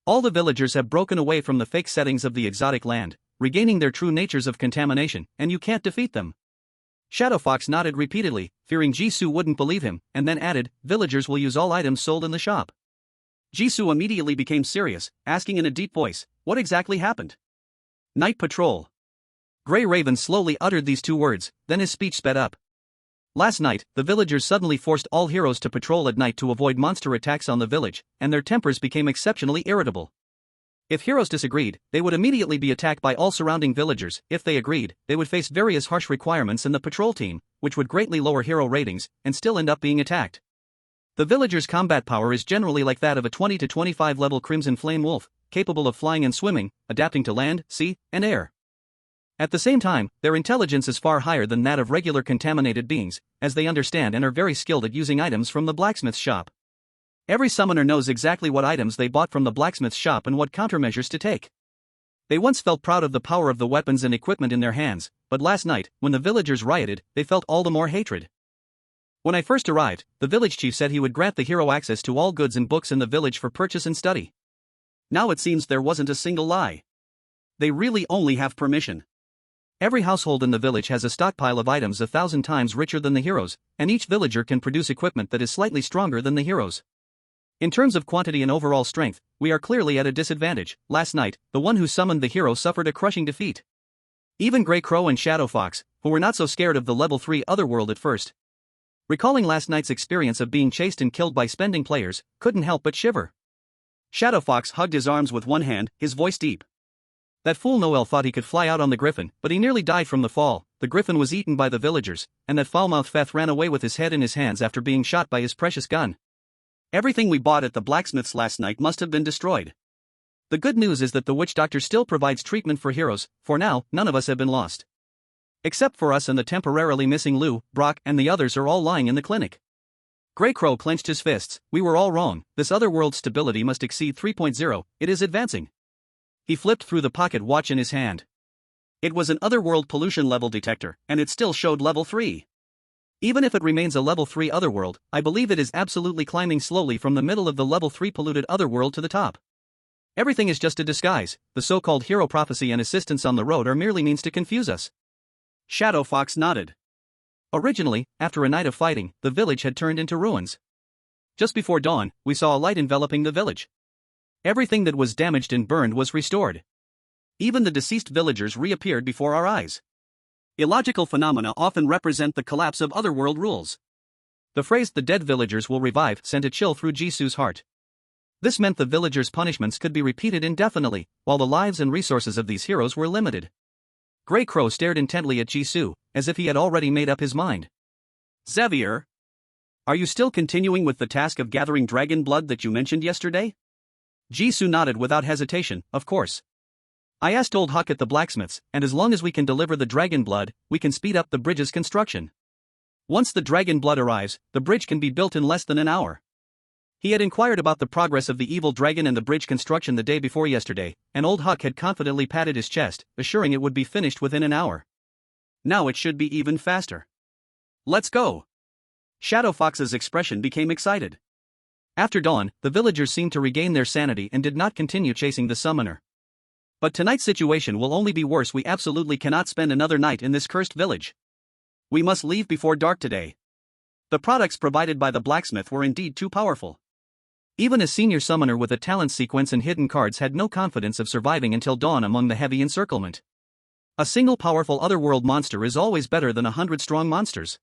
All the villagers have broken away from the fake settings of the exotic land, regaining their true natures of contamination, and you can't defeat them." Shadow Fox nodded repeatedly, fearing Jisoo wouldn't believe him, and then added, "Villagers will use all items sold in the shop." Jisoo immediately became serious, asking in a deep voice, "What exactly happened?" "Night patrol." Grey Raven slowly uttered these two words, then his speech sped up. Last night, the villagers suddenly forced all heroes to patrol at night to avoid monster attacks on the village, and their tempers became exceptionally irritable. If heroes disagreed, they would immediately be attacked by all surrounding villagers. If they agreed, they would face various harsh requirements in the patrol team, which would greatly lower hero ratings, and still end up being attacked. The villagers' combat power is generally like that of a 20 to 25 level Crimson Flame Wolf, capable of flying and swimming, adapting to land, sea, and air. At the same time, their intelligence is far higher than that of regular contaminated beings, as they understand and are very skilled at using items from the blacksmith's shop. Every summoner knows exactly what items they bought from the blacksmith's shop and what countermeasures to take. They once felt proud of the power of the weapons and equipment in their hands, but last night, when the villagers rioted, they felt all the more hatred. When I first arrived, the village chief said he would grant the hero access to all goods and books in the village for purchase and study. Now it seems there wasn't a single lie. They really only have permission. Every household in the village has a stockpile of items 1,000 times richer than the heroes, and each villager can produce equipment that is slightly stronger than the heroes. In terms of quantity and overall strength, we are clearly at a disadvantage. Last night, the one who summoned the hero suffered a crushing defeat. Even Grey Crow and Shadow Fox, who were not so scared of the level 3 Otherworld at first, recalling last night's experience of being chased and killed by spending players, couldn't help but shiver. Shadow Fox hugged his arms with one hand, his voice deep. That fool Noel thought he could fly out on the griffin, but he nearly died from the fall. The griffin was eaten by the villagers, and that foul-mouthed Feth ran away with his head in his hands after being shot by his precious gun. Everything we bought at the blacksmith's last night must have been destroyed. The good news is that the witch doctor still provides treatment for heroes. For now, none of us have been lost. Except for us and the temporarily missing Lou, Brock, and the others are all lying in the clinic. Grey Crow clenched his fists. We were all wrong. This otherworld stability must exceed 3.0. It is advancing. He flipped through the pocket watch in his hand. It was an otherworld pollution level detector, and it still showed level 3. Even if it remains a level 3 otherworld, I believe it is absolutely climbing slowly from the middle of the level 3 polluted otherworld to the top. Everything is just a disguise. The so-called hero prophecy and assistance on the road are merely means to confuse us. Shadow Fox nodded. Originally, after a night of fighting, the village had turned into ruins. Just before dawn, we saw a light enveloping the village. Everything that was damaged and burned was restored. Even the deceased villagers reappeared before our eyes. Illogical phenomena often represent the collapse of otherworld rules. The phrase "the dead villagers will revive" sent a chill through Jisoo's heart. This meant the villagers' punishments could be repeated indefinitely, while the lives and resources of these heroes were limited. Grey Crow stared intently at Jisoo, as if he had already made up his mind. "Xavier, are you still continuing with the task of gathering dragon blood that you mentioned yesterday?" Jisoo nodded without hesitation. "Of course. I asked old Huck at the blacksmith's, and as long as we can deliver the dragon blood, we can speed up the bridge's construction. Once the dragon blood arrives, the bridge can be built in less than an hour." He had inquired about the progress of the evil dragon and the bridge construction the day before yesterday, and old Huck had confidently patted his chest, assuring it would be finished within an hour. Now it should be even faster. "Let's go." Shadow Fox's expression became excited. After dawn, the villagers seemed to regain their sanity and did not continue chasing the summoner. But tonight's situation will only be worse. We absolutely cannot spend another night in this cursed village. We must leave before dark today. The products provided by the blacksmith were indeed too powerful. Even a senior summoner with a talent sequence and hidden cards had no confidence of surviving until dawn among the heavy encirclement. A single powerful otherworld monster is always better than 100 strong monsters.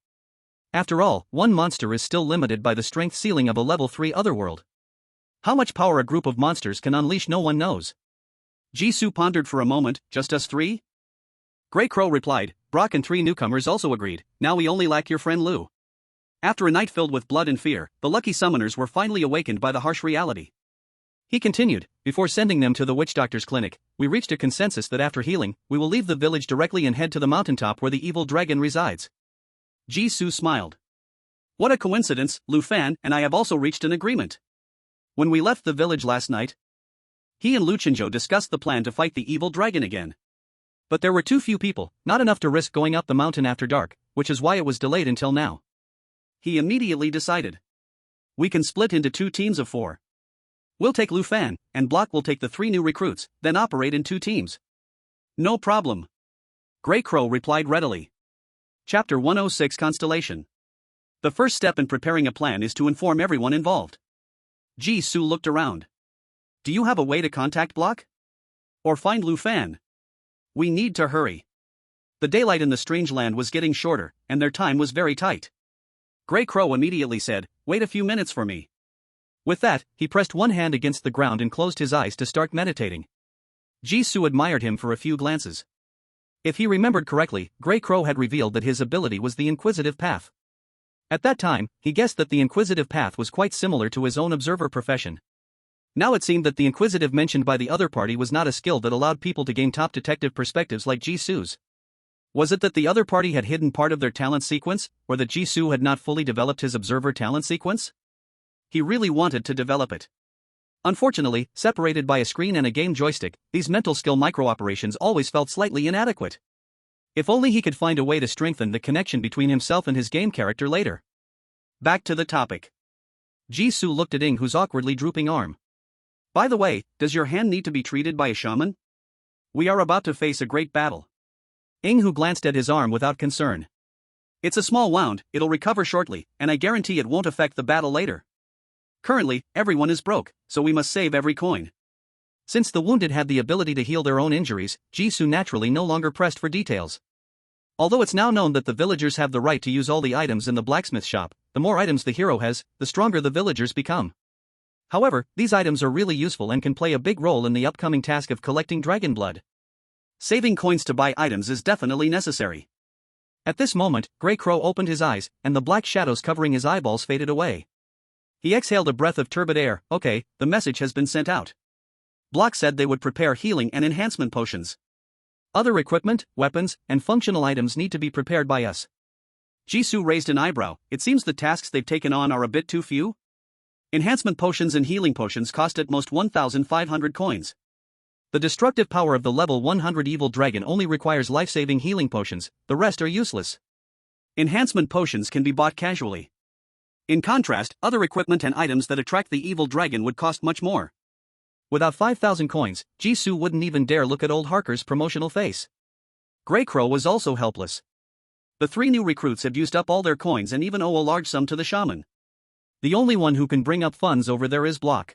After all, one monster is still limited by the strength ceiling of a level 3 otherworld. How much power a group of monsters can unleash no one knows. Jisoo pondered for a moment. Just us three? Grey Crow replied. Brock and 3 newcomers also agreed. Now we only lack your friend Lou. After a night filled with blood and fear, the lucky summoners were finally awakened by the harsh reality. He continued, before sending them to the witch doctor's clinic, we reached a consensus that after healing, we will leave the village directly and head to the mountaintop where the evil dragon resides. Jisoo smiled. What a coincidence, Lu Fan and I have also reached an agreement. When we left the village last night, he and Lu Chenzhou discussed the plan to fight the evil dragon again. But there were too few people, not enough to risk going up the mountain after dark, which is why it was delayed until now. He immediately decided. We can split into 2 teams of 4. We'll take Lu Fan, and Block will take the 3 new recruits, then operate in 2 teams. No problem. Grey Crow replied readily. Chapter 106 Constellation. The first step in preparing a plan is to inform everyone involved. Jisoo looked around. Do you have a way to contact Block? Or find Lu Fan? We need to hurry. The daylight in the strange land was getting shorter, and their time was very tight. Grey Crow immediately said, wait a few minutes for me. With that, he pressed one hand against the ground and closed his eyes to start meditating. Jisoo admired him for a few glances. If he remembered correctly, Grey Crow had revealed that his ability was the Inquisitive Path. At that time, he guessed that the Inquisitive Path was quite similar to his own observer profession. Now it seemed that the Inquisitive mentioned by the other party was not a skill that allowed people to gain top detective perspectives like Jisoo's. Was it that the other party had hidden part of their talent sequence, or that Jisoo had not fully developed his observer talent sequence? He really wanted to develop it. Unfortunately, separated by a screen and a game joystick, these mental skill micro-operations always felt slightly inadequate. If only he could find a way to strengthen the connection between himself and his game character later. Back to the topic. Jisoo looked at Inghu's awkwardly drooping arm. By the way, does your hand need to be treated by a shaman? We are about to face a great battle. Inghu glanced at his arm without concern. It's a small wound, it'll recover shortly, and I guarantee it won't affect the battle later. Currently, everyone is broke, so we must save every coin. Since the wounded had the ability to heal their own injuries, Jisoo naturally no longer pressed for details. Although it's now known that the villagers have the right to use all the items in the blacksmith shop, the more items the hero has, the stronger the villagers become. However, these items are really useful and can play a big role in the upcoming task of collecting dragon blood. Saving coins to buy items is definitely necessary. At this moment, Grey Crow opened his eyes, and the black shadows covering his eyeballs faded away. He exhaled a breath of turbid air. Okay, the message has been sent out. Block said they would prepare healing and enhancement potions. Other equipment, weapons, and functional items need to be prepared by us. Jisoo raised an eyebrow. It seems the tasks they've taken on are a bit too few. Enhancement potions and healing potions cost at most 1,500 coins. The destructive power of the level 100 evil dragon only requires life-saving healing potions, the rest are useless. Enhancement potions can be bought casually. In contrast, other equipment and items that attract the evil dragon would cost much more. Without 5,000 coins, Jisoo wouldn't even dare look at old Harker's promotional face. Grey Crow was also helpless. The 3 new recruits have used up all their coins and even owe a large sum to the shaman. The only one who can bring up funds over there is Block.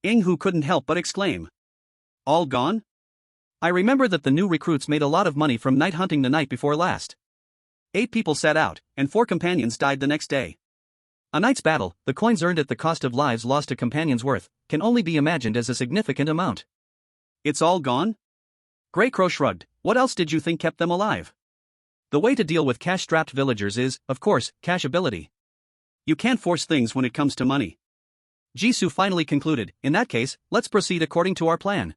Inghu couldn't help but exclaim. All gone? I remember that the new recruits made a lot of money from night hunting the night before last. 8 people sat out, and 4 companions died the next day. A night's battle, the coins earned at the cost of lives lost to companions' worth, can only be imagined as a significant amount. It's all gone? Grey Crow shrugged. What else did you think kept them alive? The way to deal with cash-strapped villagers is, of course, cash ability. You can't force things when it comes to money. Jisoo finally concluded, in that case, let's proceed according to our plan.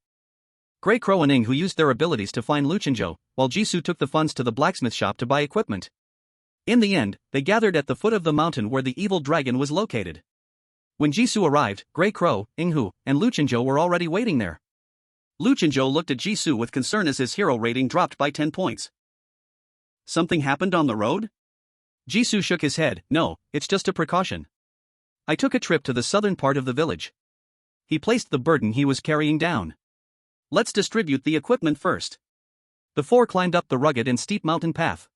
Grey Crow and Inghu used their abilities to find Lu Chenzhou, while Jisoo took the funds to the blacksmith shop to buy equipment. In the end, they gathered at the foot of the mountain where the evil dragon was located. When Jisoo arrived, Grey Crow, Inghu, and Lu Chenzhou were already waiting there. Lu Chenzhou looked at Jisoo with concern as his hero rating dropped by 10 points. Something happened on the road? Jisoo shook his head. No, it's just a precaution. I took a trip to the southern part of the village. He placed the burden he was carrying down. Let's distribute the equipment first. The 4 climbed up the rugged and steep mountain path.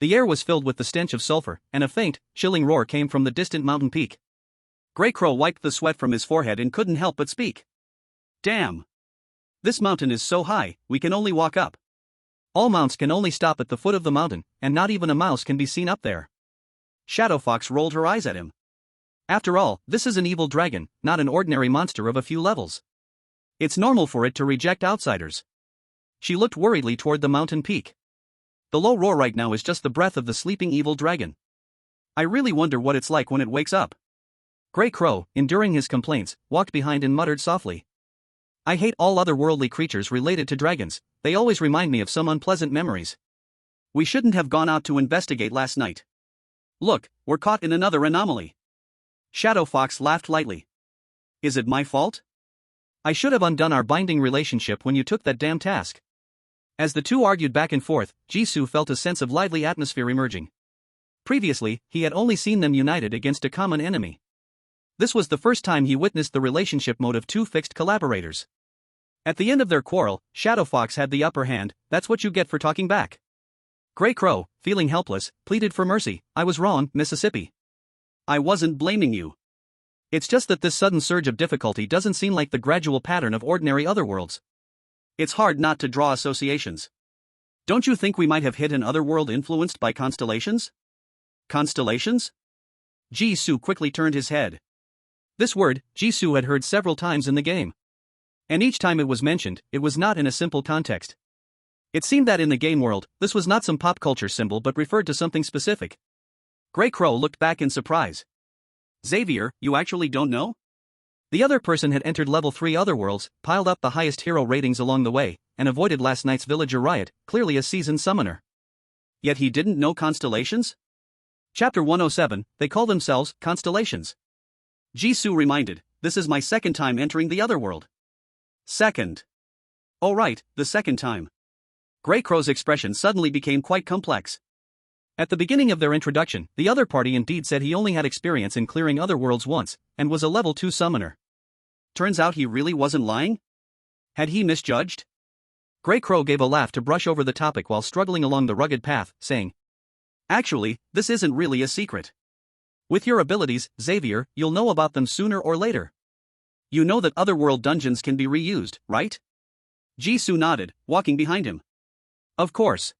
The air was filled with the stench of sulfur, and a faint, chilling roar came from the distant mountain peak. Grey Crow wiped the sweat from his forehead and couldn't help but speak. Damn! This mountain is so high, we can only walk up. All mounts can only stop at the foot of the mountain, and not even a mouse can be seen up there. Shadow Fox rolled her eyes at him. After all, this is an evil dragon, not an ordinary monster of a few levels. It's normal for it to reject outsiders. She looked worriedly toward the mountain peak. The low roar right now is just the breath of the sleeping evil dragon. I really wonder what it's like when it wakes up. Grey Crow, enduring his complaints, walked behind and muttered softly. I hate all otherworldly creatures related to dragons, they always remind me of some unpleasant memories. We shouldn't have gone out to investigate last night. Look, we're caught in another anomaly. Shadow Fox laughed lightly. Is it my fault? I should have undone our binding relationship when you took that damn task. As the two argued back and forth, Jisoo felt a sense of lively atmosphere emerging. Previously, he had only seen them united against a common enemy. This was the first time he witnessed the relationship mode of two fixed collaborators. At the end of their quarrel, Shadow Fox had the upper hand. That's what you get for talking back. Grey Crow, feeling helpless, pleaded for mercy. I was wrong, Mississippi. I wasn't blaming you. It's just that this sudden surge of difficulty doesn't seem like the gradual pattern of ordinary otherworlds. It's hard not to draw associations. Don't you think we might have hit an otherworld influenced by constellations? Constellations? Jisoo quickly turned his head. This word, Jisoo had heard several times in the game. And each time it was mentioned, it was not in a simple context. It seemed that in the game world, this was not some pop culture symbol but referred to something specific. Grey Crow looked back in surprise. Xavier, you actually don't know? The other person had entered level 3 otherworlds, piled up the highest hero ratings along the way, and avoided last night's villager riot, clearly a seasoned summoner. Yet he didn't know constellations? Chapter 107, they call themselves constellations. Jisoo reminded, this is my second time entering the otherworld. Second. Oh right, the second time. Grey Crow's expression suddenly became quite complex. At the beginning of their introduction, the other party indeed said he only had experience in clearing otherworlds once, and was a level 2 summoner. Turns out he really wasn't lying? Had he misjudged? Grey Crow gave a laugh to brush over the topic while struggling along the rugged path, saying, actually, this isn't really a secret. With your abilities, Xavier, you'll know about them sooner or later. You know that otherworld dungeons can be reused, right? Jisoo nodded, walking behind him. Of course.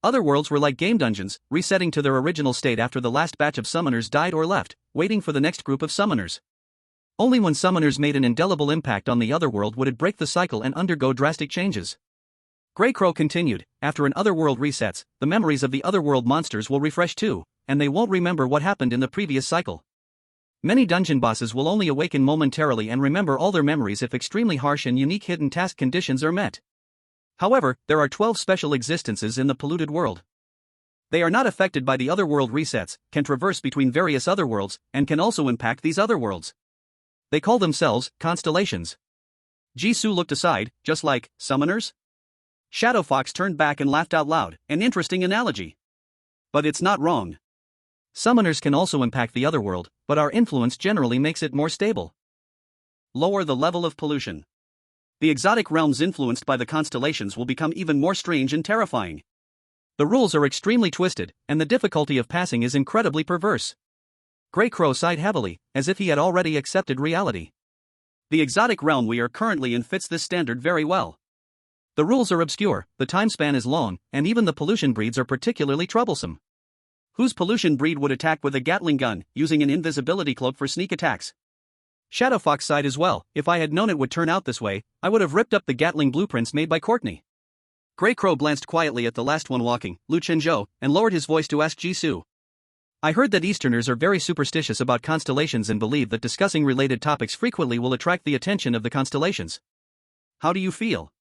Otherworlds were like game dungeons, resetting to their original state after the last batch of summoners died or left, waiting for the next group of summoners. Only when summoners made an indelible impact on the otherworld would it break the cycle and undergo drastic changes. Grey Crow continued, after an otherworld resets, the memories of the otherworld monsters will refresh too, and they won't remember what happened in the previous cycle. Many dungeon bosses will only awaken momentarily and remember all their memories if extremely harsh and unique hidden task conditions are met. However, there are 12 special existences in the polluted world. They are not affected by the otherworld resets, can traverse between various otherworlds, and can also impact these otherworlds. They call themselves constellations. Jisoo looked aside, just like summoners? Shadow Fox turned back and laughed out loud, an interesting analogy. But it's not wrong. Summoners can also impact the otherworld, but our influence generally makes it more stable. Lower the level of pollution. The exotic realms influenced by the constellations will become even more strange and terrifying. The rules are extremely twisted, and the difficulty of passing is incredibly perverse. Grey Crow sighed heavily, as if he had already accepted reality. The exotic realm we are currently in fits this standard very well. The rules are obscure, the time span is long, and even the pollution breeds are particularly troublesome. Whose pollution breed would attack with a Gatling gun, using an invisibility cloak for sneak attacks? Shadow Fox sighed as well. If I had known it would turn out this way, I would have ripped up the Gatling blueprints made by Courtney. Grey Crow glanced quietly at the last one walking, Lu Chenzhou, and lowered his voice to ask Jisoo. I heard that Easterners are very superstitious about constellations and believe that discussing related topics frequently will attract the attention of the constellations. How do you feel?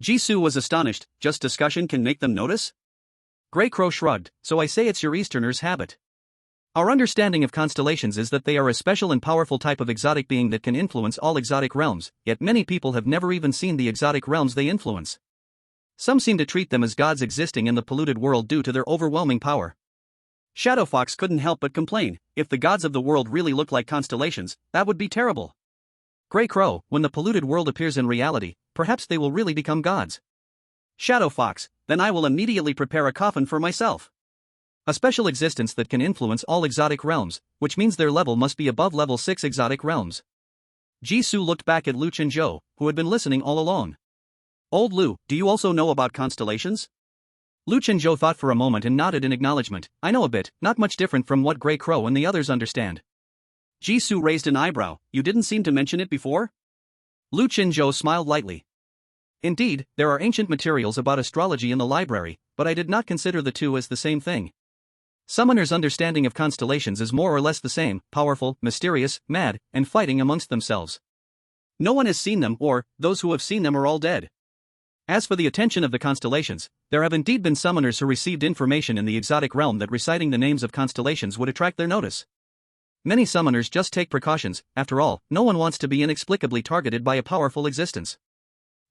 Jisoo was astonished. Just discussion can make them notice? Grey Crow shrugged. So I say it's your Easterners' habit. Our understanding of constellations is that they are a special and powerful type of exotic being that can influence all exotic realms, yet many people have never even seen the exotic realms they influence. Some seem to treat them as gods existing in the polluted world due to their overwhelming power. Shadow Fox couldn't help but complain, if the gods of the world really look like constellations, that would be terrible. Grey Crow, when the polluted world appears in reality, perhaps they will really become gods. Shadow Fox, then I will immediately prepare a coffin for myself. A special existence that can influence all exotic realms, which means their level must be above level 6 exotic realms. Jisoo looked back at Lu Chenzhou, who had been listening all along. Old Lu, do you also know about constellations? Lu Chenzhou thought for a moment and nodded in acknowledgement. I know a bit, not much different from what Grey Crow and the others understand. Jisoo raised an eyebrow. You didn't seem to mention it before? Lu Chenzhou smiled lightly. Indeed, there are ancient materials about astrology in the library, but I did not consider the two as the same thing. Summoners' understanding of constellations is more or less the same: powerful, mysterious, mad, and fighting amongst themselves. No one has seen them, or, those who have seen them are all dead. As for the attention of the constellations, there have indeed been summoners who received information in the exotic realm that reciting the names of constellations would attract their notice. Many summoners just take precautions. After all, no one wants to be inexplicably targeted by a powerful existence.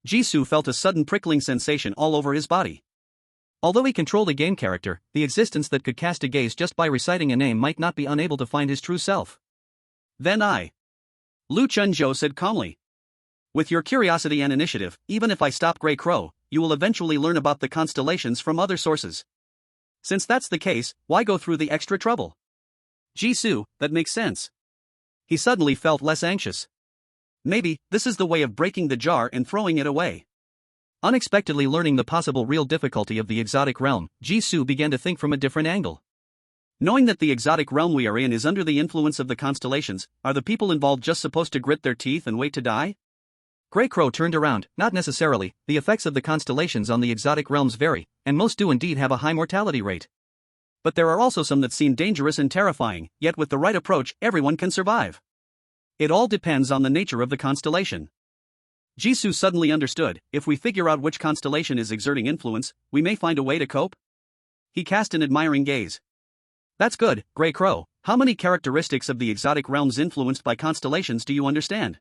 Jisoo felt a sudden prickling sensation all over his body. Although he controlled a game character, the existence that could cast a gaze just by reciting a name might not be unable to find his true self. Then Lu Chunzhou said calmly. With your curiosity and initiative, even if I stop Grey Crow, you will eventually learn about the constellations from other sources. Since that's the case, why go through the extra trouble? Jisoo, that makes sense. He suddenly felt less anxious. Maybe, this is the way of breaking the jar and throwing it away. Unexpectedly learning the possible real difficulty of the exotic realm, Jisoo began to think from a different angle. Knowing that the exotic realm we are in is under the influence of the constellations, are the people involved just supposed to grit their teeth and wait to die? Grey Crow turned around. Not necessarily. The effects of the constellations on the exotic realms vary, and most do indeed have a high mortality rate. But there are also some that seem dangerous and terrifying, yet with the right approach, everyone can survive. It all depends on the nature of the constellation. Jisoo suddenly understood: if we figure out which constellation is exerting influence, we may find a way to cope. He cast an admiring gaze. That's good, Grey Crow. How many characteristics of the exotic realms influenced by constellations do you understand?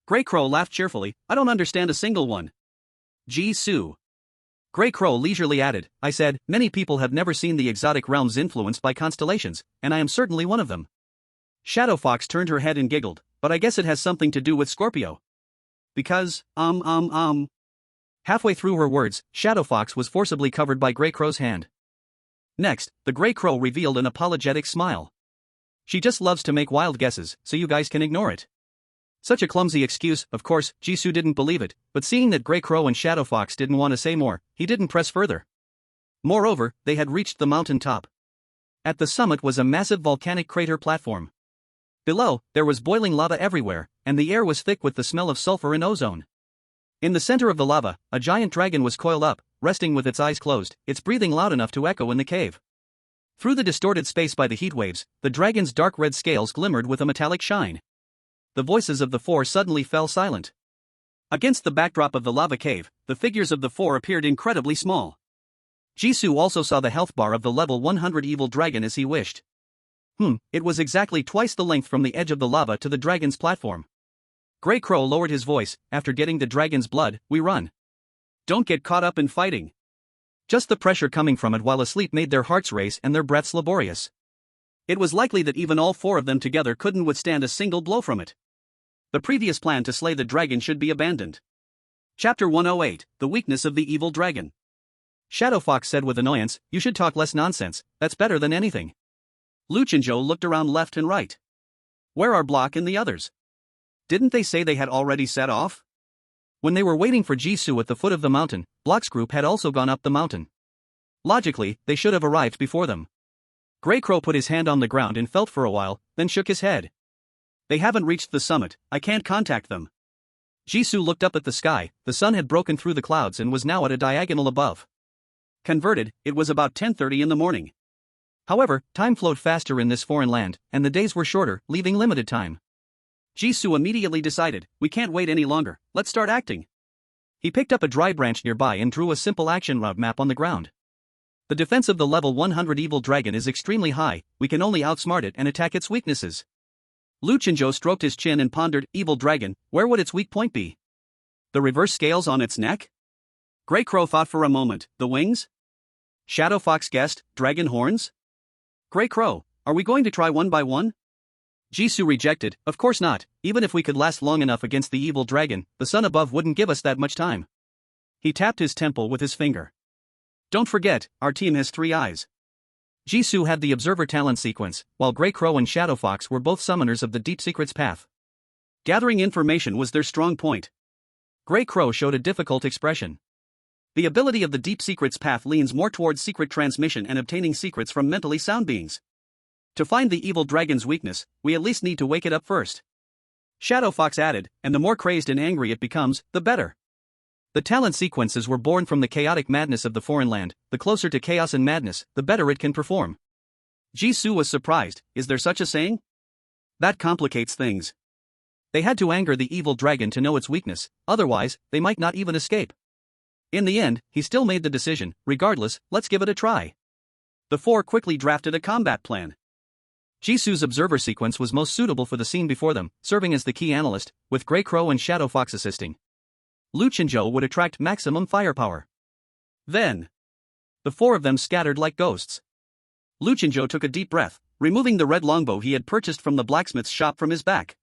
Grey Crow laughed cheerfully. I don't understand a single one. Jisoo. Grey Crow leisurely added, I said, many people have never seen the exotic realms influenced by constellations, and I am certainly one of them. Shadow Fox turned her head and giggled, but I guess it has something to do with Scorpio. Because, Halfway through her words, Shadow Fox was forcibly covered by Grey Crow's hand. Next, the Grey Crow revealed an apologetic smile. She just loves to make wild guesses, so you guys can ignore it. Such a clumsy excuse. Of course, Jisoo didn't believe it, but seeing that Grey Crow and Shadow Fox didn't want to say more, he didn't press further. Moreover, they had reached the mountain top. At the summit was a massive volcanic crater platform. Below, there was boiling lava everywhere, and the air was thick with the smell of sulfur and ozone. In the center of the lava, a giant dragon was coiled up, resting with its eyes closed, its breathing loud enough to echo in the cave. Through the distorted space by the heat waves, the dragon's dark red scales glimmered with a metallic shine. The voices of the four suddenly fell silent. Against the backdrop of the lava cave, the figures of the four appeared incredibly small. Jisoo also saw the health bar of the level 100 evil dragon as he wished. It was exactly twice the length from the edge of the lava to the dragon's platform. Grey Crow lowered his voice. After getting the dragon's blood, we run. Don't get caught up in fighting. Just the pressure coming from it while asleep made their hearts race and their breaths laborious. It was likely that even all four of them together couldn't withstand a single blow from it. The previous plan to slay the dragon should be abandoned. Chapter 108, The Weakness of the Evil Dragon. Shadow Fox said with annoyance, you should talk less nonsense, that's better than anything. Lu Chunzhou looked around left and right. Where are Block and the others? Didn't they say they had already set off? When they were waiting for Jisoo at the foot of the mountain, Block's group had also gone up the mountain. Logically, they should have arrived before them. Grey Crow put his hand on the ground and felt for a while, then shook his head. They haven't reached the summit, I can't contact them. Jisoo looked up at the sky. The sun had broken through the clouds and was now at a diagonal above. Converted, it was about 10:30 in the morning. However, time flowed faster in this foreign land, and the days were shorter, leaving limited time. Jisoo immediately decided, we can't wait any longer, let's start acting. He picked up a dry branch nearby and drew a simple action route map on the ground. The defense of the level 100 evil dragon is extremely high, we can only outsmart it and attack its weaknesses. Lu Chunzhou stroked his chin and pondered, evil dragon, where would its weak point be? The reverse scales on its neck? Grey Crow thought for a moment, the wings? Shadow Fox guessed, dragon horns? Grey Crow, are we going to try one by one? Jisoo rejected, of course not, even if we could last long enough against the evil dragon, the sun above wouldn't give us that much time. He tapped his temple with his finger. Don't forget, our team has 3 eyes. Jisoo had the observer talent sequence, while Grey Crow and Shadow Fox were both summoners of the Deep Secrets path. Gathering information was their strong point. Grey Crow showed a difficult expression. The ability of the Deep Secrets path leans more towards secret transmission and obtaining secrets from mentally sound beings. To find the evil dragon's weakness, we at least need to wake it up first. Shadow Fox added, and the more crazed and angry it becomes, the better. The talent sequences were born from the chaotic madness of the foreign land. The closer to chaos and madness, the better it can perform. Jisoo was surprised. Is there such a saying? That complicates things. They had to anger the evil dragon to know its weakness, otherwise, they might not even escape. In the end, he still made the decision. Regardless, let's give it a try. The four quickly drafted a combat plan. Jisoo's observer sequence was most suitable for the scene before them, serving as the key analyst, with Grey Crow and Shadow Fox assisting. Lu Chenzhou would attract maximum firepower. Then, the four of them scattered like ghosts. Lu Chenzhou took a deep breath, removing the red longbow he had purchased from the blacksmith's shop from his back.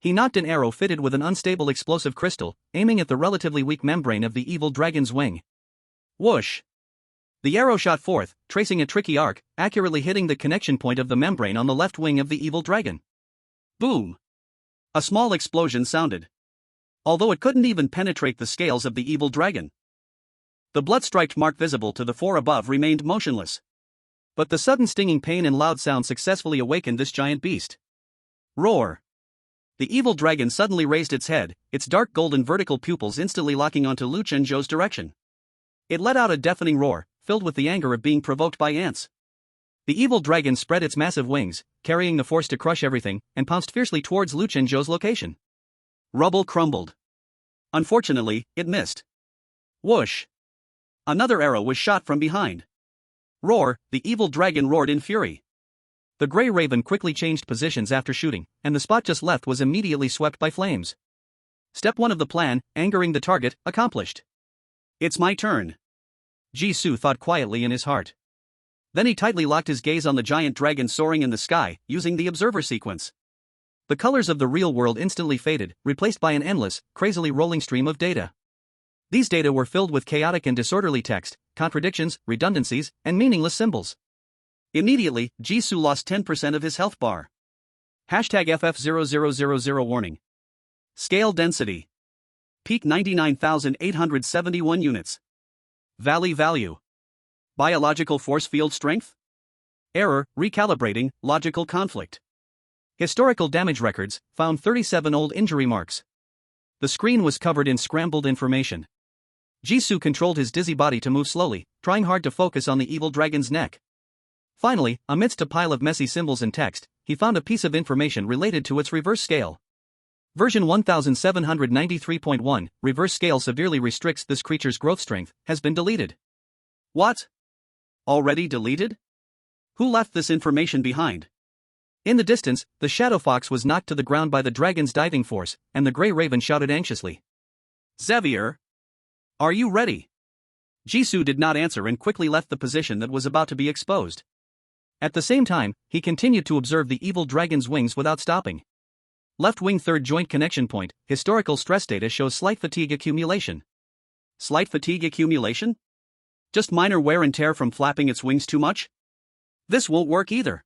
He knocked an arrow fitted with an unstable explosive crystal, aiming at the relatively weak membrane of the evil dragon's wing. Whoosh! The arrow shot forth, tracing a tricky arc, accurately hitting the connection point of the membrane on the left wing of the evil dragon. Boom! A small explosion sounded. Although it couldn't even penetrate the scales of the evil dragon. The blood-striped mark visible to the four above remained motionless. But the sudden stinging pain and loud sound successfully awakened this giant beast. Roar! The evil dragon suddenly raised its head, its dark golden vertical pupils instantly locking onto Lu Chenzhou's direction. It let out a deafening roar, filled with the anger of being provoked by ants. The evil dragon spread its massive wings, carrying the force to crush everything, and pounced fiercely towards Lu Chenzhou's location. Rubble crumbled. Unfortunately, it missed. Whoosh! Another arrow was shot from behind. Roar! The evil dragon roared in fury. The Grey Raven quickly changed positions after shooting, and the spot just left was immediately swept by flames. Step 1 of the plan, angering the target, accomplished. It's my turn. Jisoo thought quietly in his heart. Then he tightly locked his gaze on the giant dragon soaring in the sky, using the observer sequence. The colors of the real world instantly faded, replaced by an endless, crazily rolling stream of data. These data were filled with chaotic and disorderly text, contradictions, redundancies, and meaningless symbols. Immediately, Jisoo lost 10% of his health bar. #FF0000 warning. Scale density. Peak 99,871 units. Valley value. Biological force field strength. Error, recalibrating, logical conflict. Historical damage records, found 37 old injury marks. The screen was covered in scrambled information. Jisoo controlled his dizzy body to move slowly, trying hard to focus on the evil dragon's neck. Finally, amidst a pile of messy symbols and text, he found a piece of information related to its reverse scale. Version 1793.1, reverse scale severely restricts this creature's growth strength, has been deleted. What? Already deleted? Who left this information behind? In the distance, the Shadow Fox was knocked to the ground by the dragon's diving force, and the Grey Raven shouted anxiously. Xavier? Are you ready? Jisoo did not answer and quickly left the position that was about to be exposed. At the same time, he continued to observe the evil dragon's wings without stopping. Left wing third joint connection point, historical stress data shows slight fatigue accumulation. Slight fatigue accumulation? Just minor wear and tear from flapping its wings too much? This won't work either.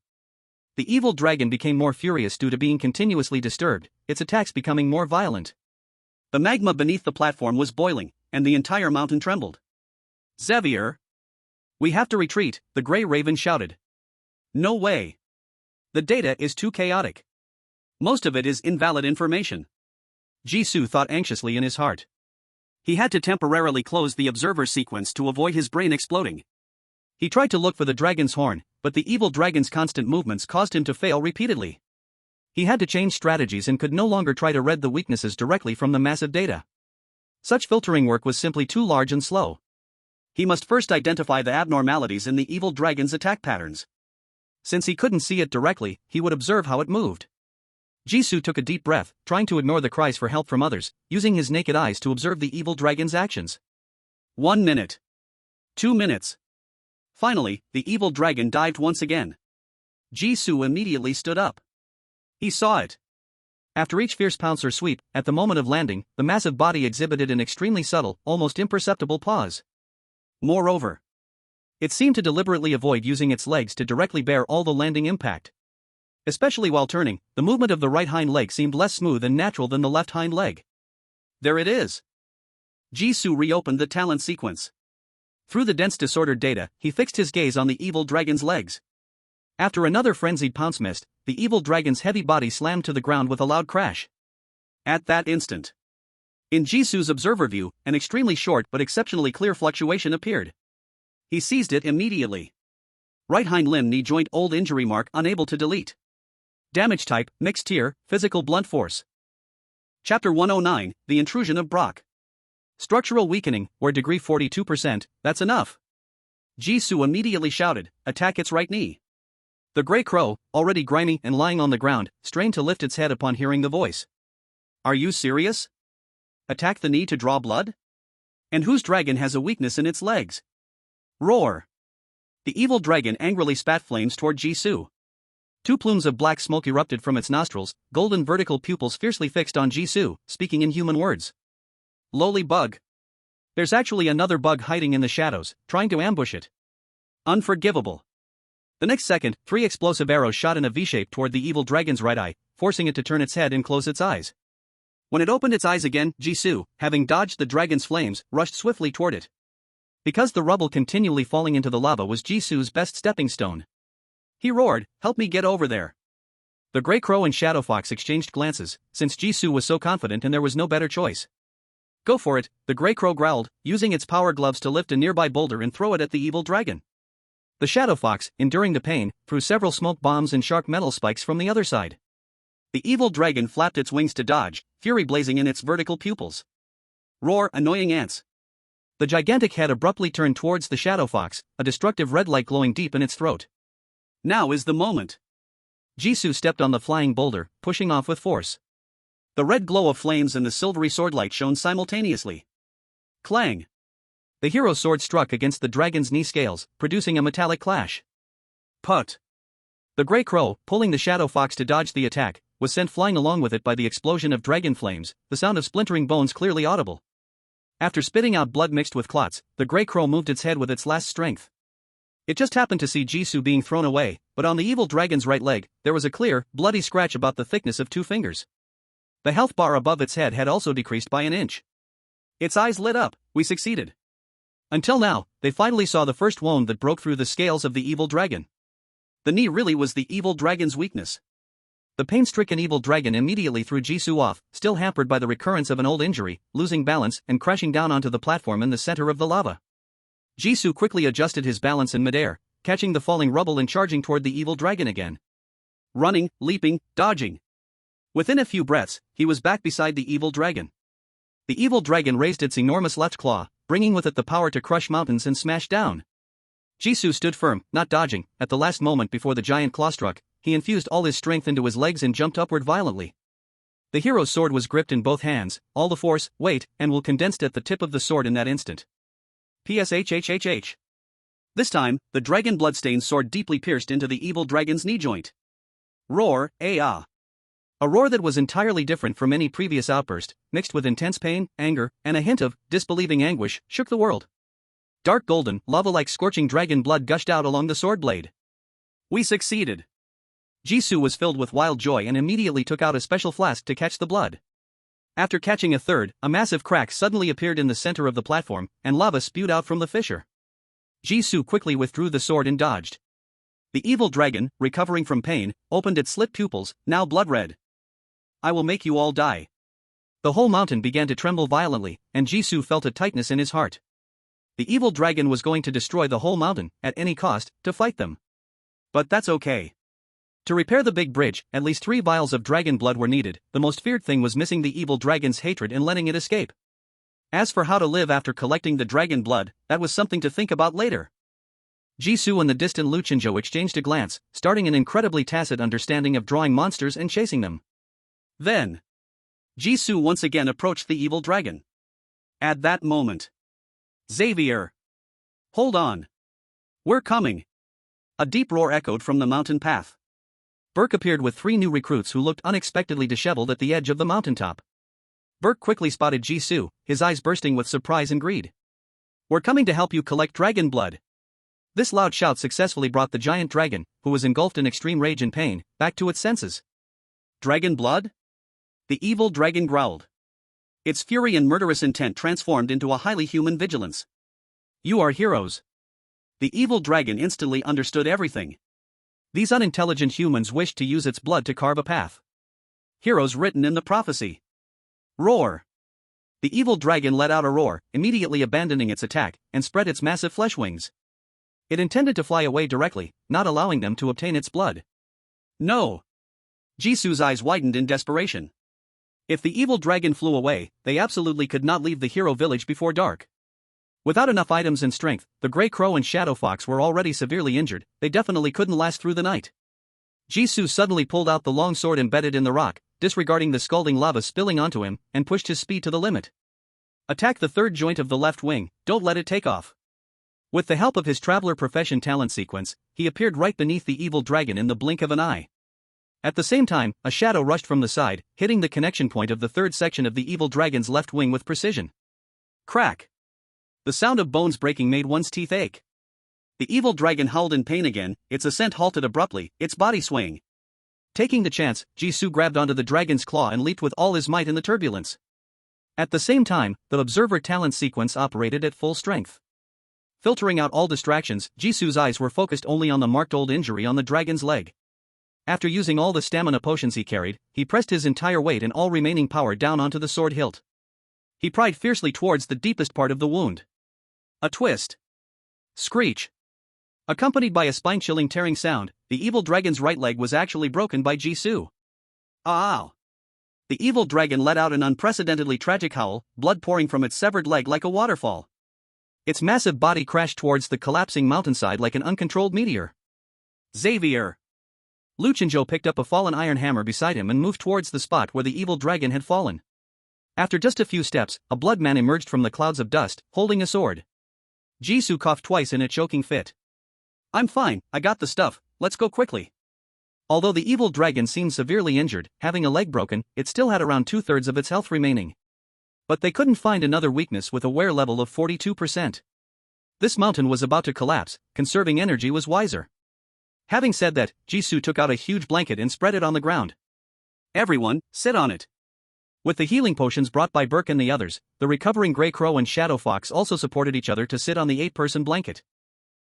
The evil dragon became more furious due to being continuously disturbed, its attacks becoming more violent. The magma beneath the platform was boiling, and the entire mountain trembled. Xavier! We have to retreat, the Grey Raven shouted. No way. The data is too chaotic. Most of it is invalid information. Jisoo thought anxiously in his heart. He had to temporarily close the observer sequence to avoid his brain exploding. He tried to look for the dragon's horn, but the evil dragon's constant movements caused him to fail repeatedly. He had to change strategies and could no longer try to read the weaknesses directly from the massive data. Such filtering work was simply too large and slow. He must first identify the abnormalities in the evil dragon's attack patterns. Since he couldn't see it directly, he would observe how it moved. Jisoo took a deep breath, trying to ignore the cries for help from others, using his naked eyes to observe the evil dragon's actions. 1 minute. 2 minutes. Finally, the evil dragon dived once again. Jisoo immediately stood up. He saw it. After each fierce pounce or sweep, at the moment of landing, the massive body exhibited an extremely subtle, almost imperceptible pause. Moreover, it seemed to deliberately avoid using its legs to directly bear all the landing impact. Especially while turning, the movement of the right hind leg seemed less smooth and natural than the left hind leg. There it is. Jisoo reopened the talent sequence. Through the dense disordered data, he fixed his gaze on the evil dragon's legs. After another frenzied pounce missed, the evil dragon's heavy body slammed to the ground with a loud crash. At that instant, In Jisu's observer view, an extremely short but exceptionally clear fluctuation appeared. He seized it immediately. Right hind limb knee joint old injury mark unable to delete. Damage type, mixed tier, physical blunt force. Chapter 109, The Intrusion of Brock. Structural weakening, or degree 42%, that's enough. Jisu immediately shouted, attack its right knee. The gray crow, already grimy and lying on the ground, strained to lift its head upon hearing the voice. Are you serious? Attack the knee to draw blood? And whose dragon has a weakness in its legs? Roar. The evil dragon angrily spat flames toward Jisu. Two plumes of black smoke erupted from its nostrils, golden vertical pupils fiercely fixed on Jisu, speaking in human words. Lowly bug. There's actually another bug hiding in the shadows, trying to ambush it. Unforgivable. The next second, 3 explosive arrows shot in a V-shape toward the evil dragon's right eye, forcing it to turn its head and close its eyes. When it opened its eyes again, Jisu, having dodged the dragon's flames, rushed swiftly toward it. Because the rubble continually falling into the lava was Jisu's best stepping stone. He roared, help me get over there. The gray crow and shadow fox exchanged glances, since Jisu was so confident and there was no better choice. Go for it, the gray crow growled, using its power gloves to lift a nearby boulder and throw it at the evil dragon. The shadow fox, enduring the pain, threw several smoke bombs and sharp metal spikes from the other side. The evil dragon flapped its wings to dodge, fury blazing in its vertical pupils. Roar, annoying ants. The gigantic head abruptly turned towards the shadow fox, a destructive red light glowing deep in its throat. Now is the moment. Jisu stepped on the flying boulder, pushing off with force. The red glow of flames and the silvery swordlight shone simultaneously. Clang! The hero's sword struck against the dragon's knee scales, producing a metallic clash. Put! The gray crow, pulling the shadow fox to dodge the attack, was sent flying along with it by the explosion of dragon flames, the sound of splintering bones clearly audible. After spitting out blood mixed with clots, the gray crow moved its head with its last strength. It just happened to see Jisu being thrown away, but on the evil dragon's right leg, there was a clear, bloody scratch about the thickness of 2 fingers. The health bar above its head had also decreased by an inch. Its eyes lit up, we succeeded. Until now, they finally saw the first wound that broke through the scales of the evil dragon. The knee really was the evil dragon's weakness. The pain-stricken evil dragon immediately threw Jisu off, still hampered by the recurrence of an old injury, losing balance and crashing down onto the platform in the center of the lava. Jisu quickly adjusted his balance in midair, catching the falling rubble and charging toward the evil dragon again. Running, leaping, dodging. Within a few breaths, he was back beside the evil dragon. The evil dragon raised its enormous left claw, bringing with it the power to crush mountains and smash down. Jisu stood firm, not dodging. At the last moment before the giant claw struck, he infused all his strength into his legs and jumped upward violently. The hero's sword was gripped in both hands, all the force, weight, and will condensed at the tip of the sword in that instant. PSHHHH. This time, the dragon bloodstained sword deeply pierced into the evil dragon's knee joint. Roar, ah. A roar that was entirely different from any previous outburst, mixed with intense pain, anger, and a hint of disbelieving anguish, shook the world. Dark golden, lava-like scorching dragon blood gushed out along the sword blade. We succeeded. Jisu was filled with wild joy and immediately took out a special flask to catch the blood. After catching a third, a massive crack suddenly appeared in the center of the platform, and lava spewed out from the fissure. Jisu quickly withdrew the sword and dodged. The evil dragon, recovering from pain, opened its slit pupils, now blood-red. I will make you all die. The whole mountain began to tremble violently, and Jisu felt a tightness in his heart. The evil dragon was going to destroy the whole mountain, at any cost, to fight them. But that's okay. To repair the big bridge, at least 3 vials of dragon blood were needed. The most feared thing was missing the evil dragon's hatred and letting it escape. As for how to live after collecting the dragon blood, that was something to think about later. Jisu and the distant Luchinjo exchanged a glance, starting an incredibly tacit understanding of drawing monsters and chasing them. Then, Jisu once again approached the evil dragon. At that moment, Xavier! Hold on! We're coming! A deep roar echoed from the mountain path. Burke appeared with 3 new recruits who looked unexpectedly disheveled at the edge of the mountaintop. Burke quickly spotted Jisu, his eyes bursting with surprise and greed. We're coming to help you collect dragon blood. This loud shout successfully brought the giant dragon, who was engulfed in extreme rage and pain, back to its senses. Dragon blood? The evil dragon growled. Its fury and murderous intent transformed into a highly human vigilance. You are heroes. The evil dragon instantly understood everything. These unintelligent humans wished to use its blood to carve a path. Heroes written in the prophecy. Roar. The evil dragon let out a roar, immediately abandoning its attack, and spread its massive flesh wings. It intended to fly away directly, not allowing them to obtain its blood. No! Jisu's eyes widened in desperation. If the evil dragon flew away, they absolutely could not leave the hero village before dark. Without enough items and strength, the Grey Crow and Shadow Fox were already severely injured, they definitely couldn't last through the night. Jisu suddenly pulled out the long sword embedded in the rock, disregarding the scalding lava spilling onto him, and pushed his speed to the limit. Attack the third joint of the left wing, don't let it take off. With the help of his Traveler Profession talent sequence, he appeared right beneath the evil dragon in the blink of an eye. At the same time, a shadow rushed from the side, hitting the connection point of the third section of the evil dragon's left wing with precision. Crack! The sound of bones breaking made one's teeth ache. The evil dragon howled in pain again, its ascent halted abruptly, its body swaying. Taking the chance, Jisu grabbed onto the dragon's claw and leaped with all his might in the turbulence. At the same time, the Observer talent sequence operated at full strength. Filtering out all distractions, Jisu's eyes were focused only on the marked old injury on the dragon's leg. After using all the stamina potions he carried, he pressed his entire weight and all remaining power down onto the sword hilt. He pried fiercely towards the deepest part of the wound. A twist. Screech. Accompanied by a spine-chilling tearing sound, the evil dragon's right leg was actually broken by Jisu. Ow! The evil dragon let out an unprecedentedly tragic howl, blood pouring from its severed leg like a waterfall. Its massive body crashed towards the collapsing mountainside like an uncontrolled meteor. Xavier! Luchinjo picked up a fallen iron hammer beside him and moved towards the spot where the evil dragon had fallen. After just a few steps, a blood man emerged from the clouds of dust, holding a sword. Jisu coughed twice in a choking fit. I'm fine, I got the stuff, let's go quickly. Although the evil dragon seemed severely injured, having a leg broken, it still had around 2/3 of its health remaining. But they couldn't find another weakness with a wear level of 42%. This mountain was about to collapse, conserving energy was wiser. Having said that, Jisu took out a huge blanket and spread it on the ground. Everyone, sit on it. With the healing potions brought by Burke and the others, the recovering Grey Crow and Shadow Fox also supported each other to sit on the 8-person blanket.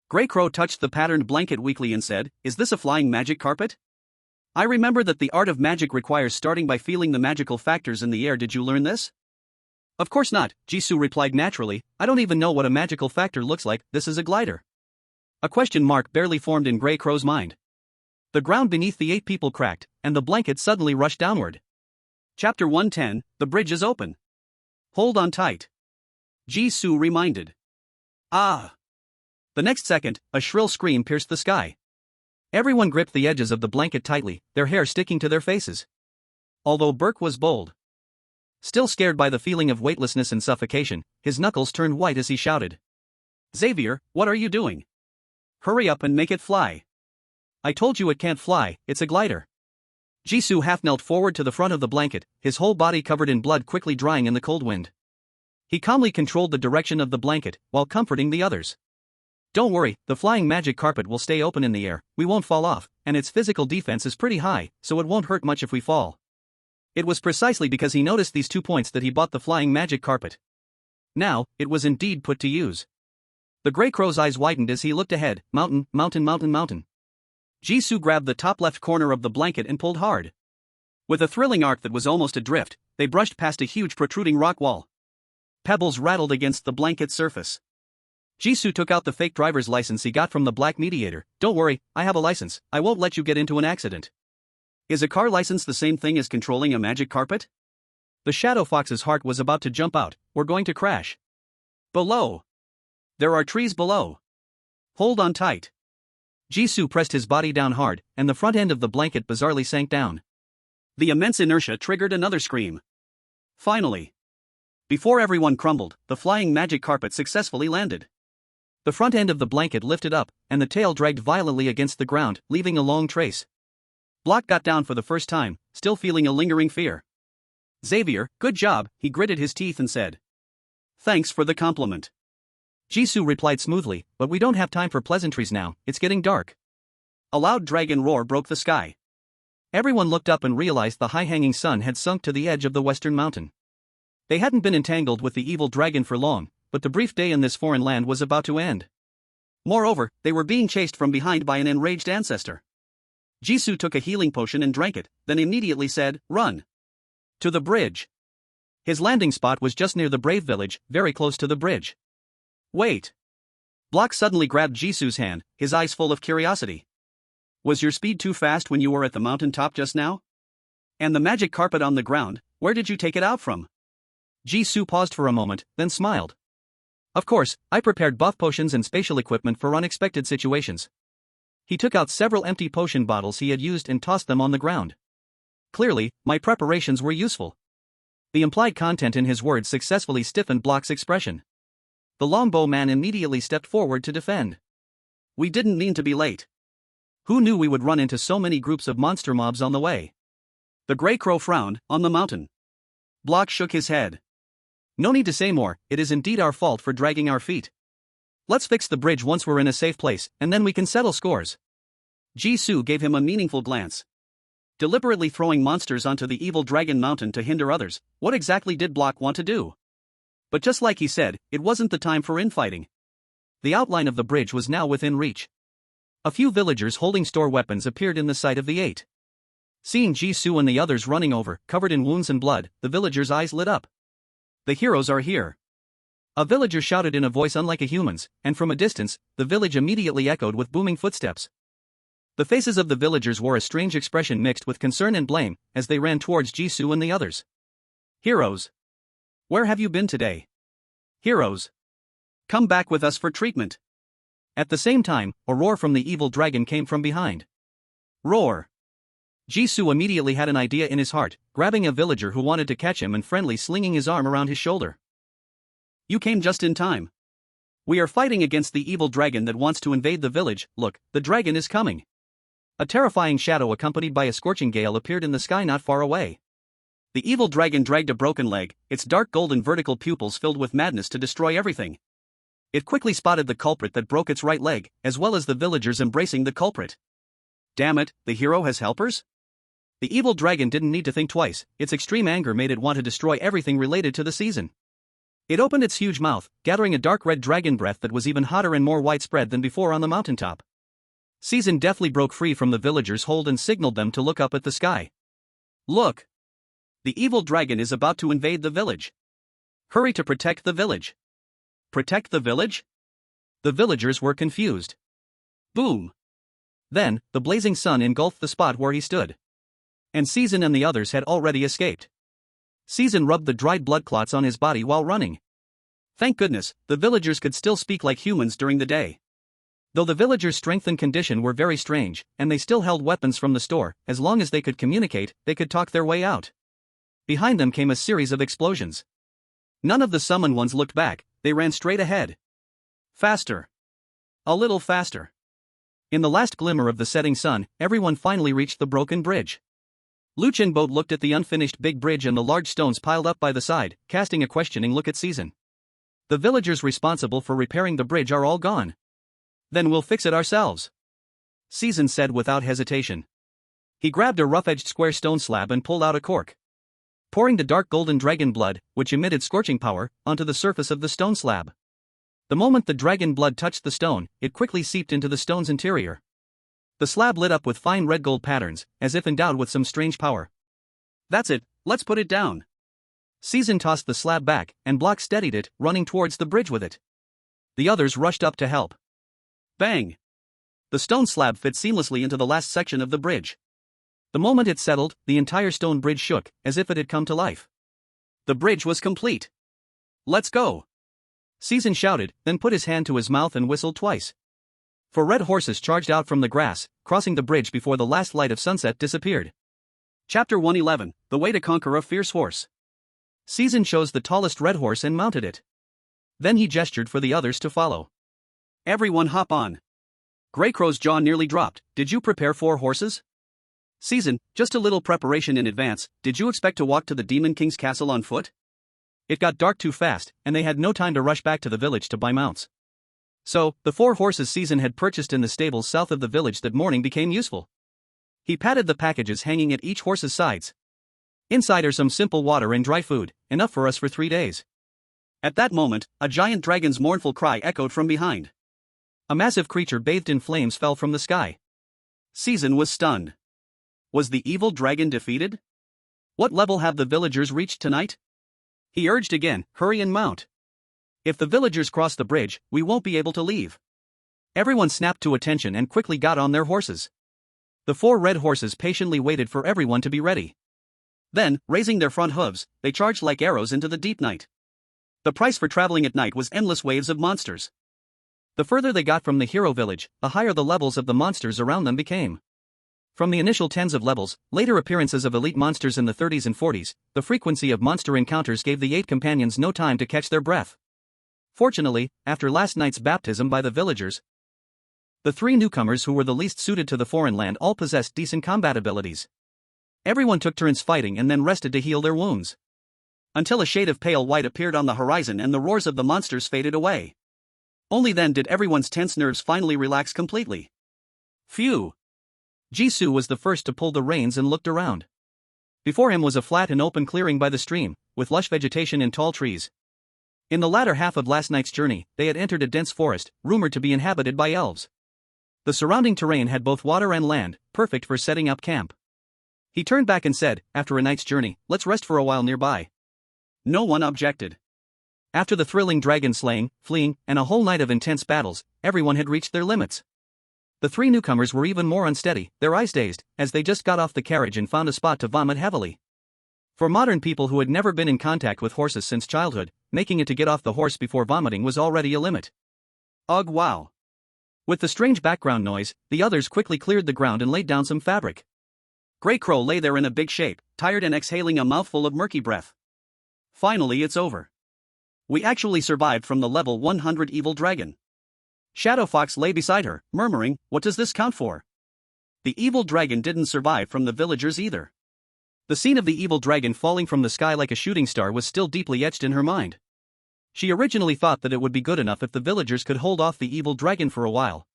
Grey Crow touched the patterned blanket weakly and said, "Is this a flying magic carpet? I remember that the art of magic requires starting by feeling the magical factors in the air. Did you learn this?" Of course not, Jisu replied naturally, I don't even know what a magical factor looks like, this is a glider. A question mark barely formed in Grey Crow's mind. The ground beneath the 8 people cracked, and the blanket suddenly rushed downward. Chapter 110, The Bridge is Open. Hold on tight. Jisu reminded. Ah! The next second, a shrill scream pierced the sky. Everyone gripped the edges of the blanket tightly, their hair sticking to their faces. Although Burke was bold. Still scared by the feeling of weightlessness and suffocation, his knuckles turned white as he shouted. Xavier, what are you doing? Hurry up and make it fly. I told you it can't fly, it's a glider. Jisu half knelt forward to the front of the blanket, his whole body covered in blood quickly drying in the cold wind. He calmly controlled the direction of the blanket, while comforting the others. Don't worry, the flying magic carpet will stay open in the air, we won't fall off, and its physical defense is pretty high, so it won't hurt much if we fall. It was precisely because he noticed these 2 points that he bought the flying magic carpet. Now, it was indeed put to use. The Grey Crow's eyes widened as he looked ahead, mountain, mountain, mountain, mountain. Jisu grabbed the top left corner of the blanket and pulled hard. With a thrilling arc that was almost adrift, they brushed past a huge protruding rock wall. Pebbles rattled against the blanket's surface. Jisu took out the fake driver's license he got from the Black Mediator. Don't worry, I have a license, I won't let you get into an accident. Is a car license the same thing as controlling a magic carpet? The Shadow Fox's heart was about to jump out, we're going to crash. Below. There are trees below. Hold on tight. Jisu pressed his body down hard, and the front end of the blanket bizarrely sank down. The immense inertia triggered another scream. Finally. Before everyone crumbled, the flying magic carpet successfully landed. The front end of the blanket lifted up, and the tail dragged violently against the ground, leaving a long trace. Block got down for the first time, still feeling a lingering fear. Xavier, good job, he gritted his teeth and said. Thanks for the compliment. Jisu replied smoothly, but we don't have time for pleasantries now, it's getting dark. A loud dragon roar broke the sky. Everyone looked up and realized the high-hanging sun had sunk to the edge of the western mountain. They hadn't been entangled with the evil dragon for long, but the brief day in this foreign land was about to end. Moreover, they were being chased from behind by an enraged ancestor. Jisu took a healing potion and drank it, then immediately said, Run! To the bridge! His landing spot was just near the Brave village, very close to the bridge. Wait. Block suddenly grabbed Jisoo's hand, his eyes full of curiosity. Was your speed too fast when you were at the mountain top just now? And the magic carpet on the ground, where did you take it out from? Jisoo paused for a moment, then smiled. Of course, I prepared buff potions and spatial equipment for unexpected situations. He took out several empty potion bottles he had used and tossed them on the ground. Clearly, my preparations were useful. The implied content in his words successfully stiffened Block's expression. The longbow man immediately stepped forward to defend. We didn't mean to be late. Who knew we would run into so many groups of monster mobs on the way? The Grey Crow frowned. On the mountain. Block shook his head. No need to say more, it is indeed our fault for dragging our feet. Let's fix the bridge once we're in a safe place, and then we can settle scores. Jisoo gave him a meaningful glance. Deliberately throwing monsters onto the evil dragon mountain to hinder others, what exactly did Block want to do? But just like he said, it wasn't the time for infighting. The outline of the bridge was now within reach. A few villagers holding store weapons appeared in the sight of the eight. Seeing Jisoo and the others running over, covered in wounds and blood, the villagers' eyes lit up. The heroes are here. A villager shouted in a voice unlike a human's, and from a distance, the village immediately echoed with booming footsteps. The faces of the villagers wore a strange expression mixed with concern and blame, as they ran towards Jisoo and the others. Heroes. Where have you been today? Heroes. Come back with us for treatment. At the same time, a roar from the evil dragon came from behind. Roar. Jisoo immediately had an idea in his heart, grabbing a villager who wanted to catch him and friendly slinging his arm around his shoulder. You came just in time. We are fighting against the evil dragon that wants to invade the village. Look, the dragon is coming. A terrifying shadow accompanied by a scorching gale appeared in the sky not far away. The evil dragon dragged a broken leg, its dark golden vertical pupils filled with madness to destroy everything. It quickly spotted the culprit that broke its right leg, as well as the villagers embracing the culprit. Damn it, the hero has helpers? The evil dragon didn't need to think twice, its extreme anger made it want to destroy everything related to the season. It opened its huge mouth, gathering a dark red dragon breath that was even hotter and more widespread than before on the mountaintop. Season deftly broke free from the villagers' hold and signaled them to look up at the sky. Look! The evil dragon is about to invade the village. Hurry to protect the village. Protect the village? The villagers were confused. Boom! Then, the blazing sun engulfed the spot where he stood. And Season and the others had already escaped. Season rubbed the dried blood clots on his body while running. Thank goodness, the villagers could still speak like humans during the day. Though the villagers' strength and condition were very strange, and they still held weapons from the store, as long as they could communicate, they could talk their way out. Behind them came a series of explosions. None of the summoned ones looked back, they ran straight ahead. Faster. A little faster. In the last glimmer of the setting sun, everyone finally reached the broken bridge. Luchin Boat looked at the unfinished big bridge and the large stones piled up by the side, casting a questioning look at Season. The villagers responsible for repairing the bridge are all gone. Then we'll fix it ourselves. Season said without hesitation. He grabbed a rough-edged square stone slab and pulled out a cork. Pouring the dark golden dragon blood, which emitted scorching power, onto the surface of the stone slab. The moment the dragon blood touched the stone, it quickly seeped into the stone's interior. The slab lit up with fine red gold patterns, as if endowed with some strange power. That's it, let's put it down. Season tossed the slab back, and Block steadied it, running towards the bridge with it. The others rushed up to help. Bang! The stone slab fit seamlessly into the last section of the bridge. The moment it settled, the entire stone bridge shook, as if it had come to life. The bridge was complete. Let's go! Season shouted, then put his hand to his mouth and whistled twice. 4 red horses charged out from the grass, crossing the bridge before the last light of sunset disappeared. Chapter 111, The Way to Conquer a Fierce Horse. Season chose the tallest red horse and mounted it. Then he gestured for the others to follow. Everyone hop on. Greycrow's jaw nearly dropped. Did you prepare 4 horses? Season, just a little preparation in advance. Did you expect to walk to the Demon King's castle on foot? It got dark too fast, and they had no time to rush back to the village to buy mounts. So, the 4 horses Season had purchased in the stables south of the village that morning became useful. He patted the packages hanging at each horse's sides. Inside are some simple water and dry food, enough for us for 3 days. At that moment, a giant dragon's mournful cry echoed from behind. A massive creature bathed in flames fell from the sky. Season was stunned. Was the evil dragon defeated? What level have the villagers reached tonight? He urged again, hurry and mount. If the villagers cross the bridge, we won't be able to leave. Everyone snapped to attention and quickly got on their horses. The 4 red horses patiently waited for everyone to be ready. Then, raising their front hooves, they charged like arrows into the deep night. The price for traveling at night was endless waves of monsters. The further they got from the hero village, the higher the levels of the monsters around them became. From the initial tens of levels, later appearances of elite monsters in the 30s and 40s, the frequency of monster encounters gave the 8 companions no time to catch their breath. Fortunately, after last night's baptism by the villagers, the 3 newcomers who were the least suited to the foreign land all possessed decent combat abilities. Everyone took turns fighting and then rested to heal their wounds. Until a shade of pale white appeared on the horizon and the roars of the monsters faded away. Only then did everyone's tense nerves finally relax completely. Phew! Jisoo was the first to pull the reins and looked around. Before him was a flat and open clearing by the stream, with lush vegetation and tall trees. In the latter half of last night's journey, they had entered a dense forest, rumored to be inhabited by elves. The surrounding terrain had both water and land, perfect for setting up camp. He turned back and said, after a night's journey, let's rest for a while nearby. No one objected. After the thrilling dragon slaying, fleeing, and a whole night of intense battles, everyone had reached their limits. The 3 newcomers were even more unsteady, their eyes dazed, as they just got off the carriage and found a spot to vomit heavily. For modern people who had never been in contact with horses since childhood, making it to get off the horse before vomiting was already a limit. Ugh, wow. With the strange background noise, the others quickly cleared the ground and laid down some fabric. Grey Crow lay there in a big shape, tired and exhaling a mouthful of murky breath. Finally, it's over. We actually survived from the level 100 evil dragon. Shadow Fox lay beside her, murmuring, what does this count for? The evil dragon didn't survive from the villagers either. The scene of the evil dragon falling from the sky like a shooting star was still deeply etched in her mind. She originally thought that it would be good enough if the villagers could hold off the evil dragon for a while.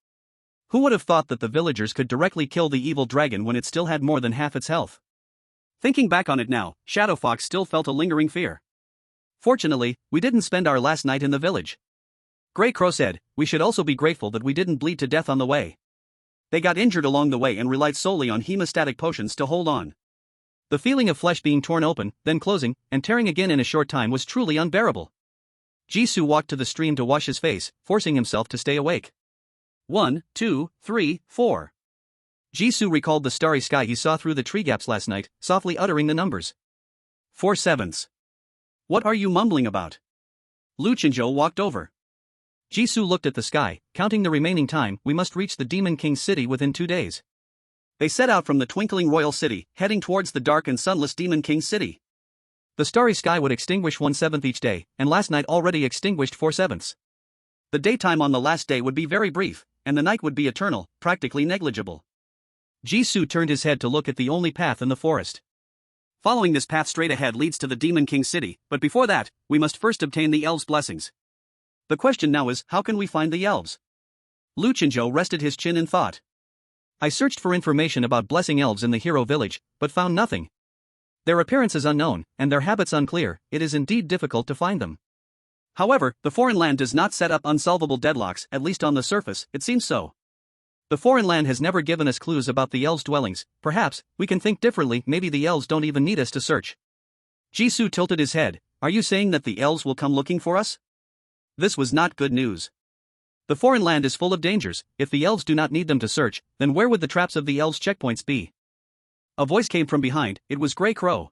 Who would have thought that the villagers could directly kill the evil dragon when it still had more than half its health? Thinking back on it now, Shadow Fox still felt a lingering fear. Fortunately, we didn't spend our last night in the village. Grey Crow said, we should also be grateful that we didn't bleed to death on the way. They got injured along the way and relied solely on hemostatic potions to hold on. The feeling of flesh being torn open, then closing, and tearing again in a short time was truly unbearable. Jisoo walked to the stream to wash his face, forcing himself to stay awake. 1, 2, 3, 4. Jisoo recalled the starry sky he saw through the tree gaps last night, softly uttering the numbers. 4 sevens. What are you mumbling about? Lu Chinzhou walked over. Jisoo looked at the sky, counting the remaining time. We must reach the Demon King's city within 2 days. They set out from the twinkling royal city, heading towards the dark and sunless Demon King's city. The starry sky would extinguish 1/7 each day, and last night already extinguished 4/7. The daytime on the last day would be very brief, and the night would be eternal, practically negligible. Jisoo turned his head to look at the only path in the forest. Following this path straight ahead leads to the Demon King's city, but before that, we must first obtain the elves' blessings. The question now is, how can we find the elves? Lu Chinzhou rested his chin in thought. I searched for information about blessing elves in the hero village, but found nothing. Their appearance is unknown, and their habits unclear. It is indeed difficult to find them. However, the foreign land does not set up unsolvable deadlocks, at least on the surface, it seems so. The foreign land has never given us clues about the elves' dwellings. Perhaps we can think differently, maybe the elves don't even need us to search. Jisoo tilted his head. Are you saying that the elves will come looking for us? This was not good news. The foreign land is full of dangers. If the elves do not need them to search, then where would the traps of the elves' checkpoints be? A voice came from behind. It was Grey Crow.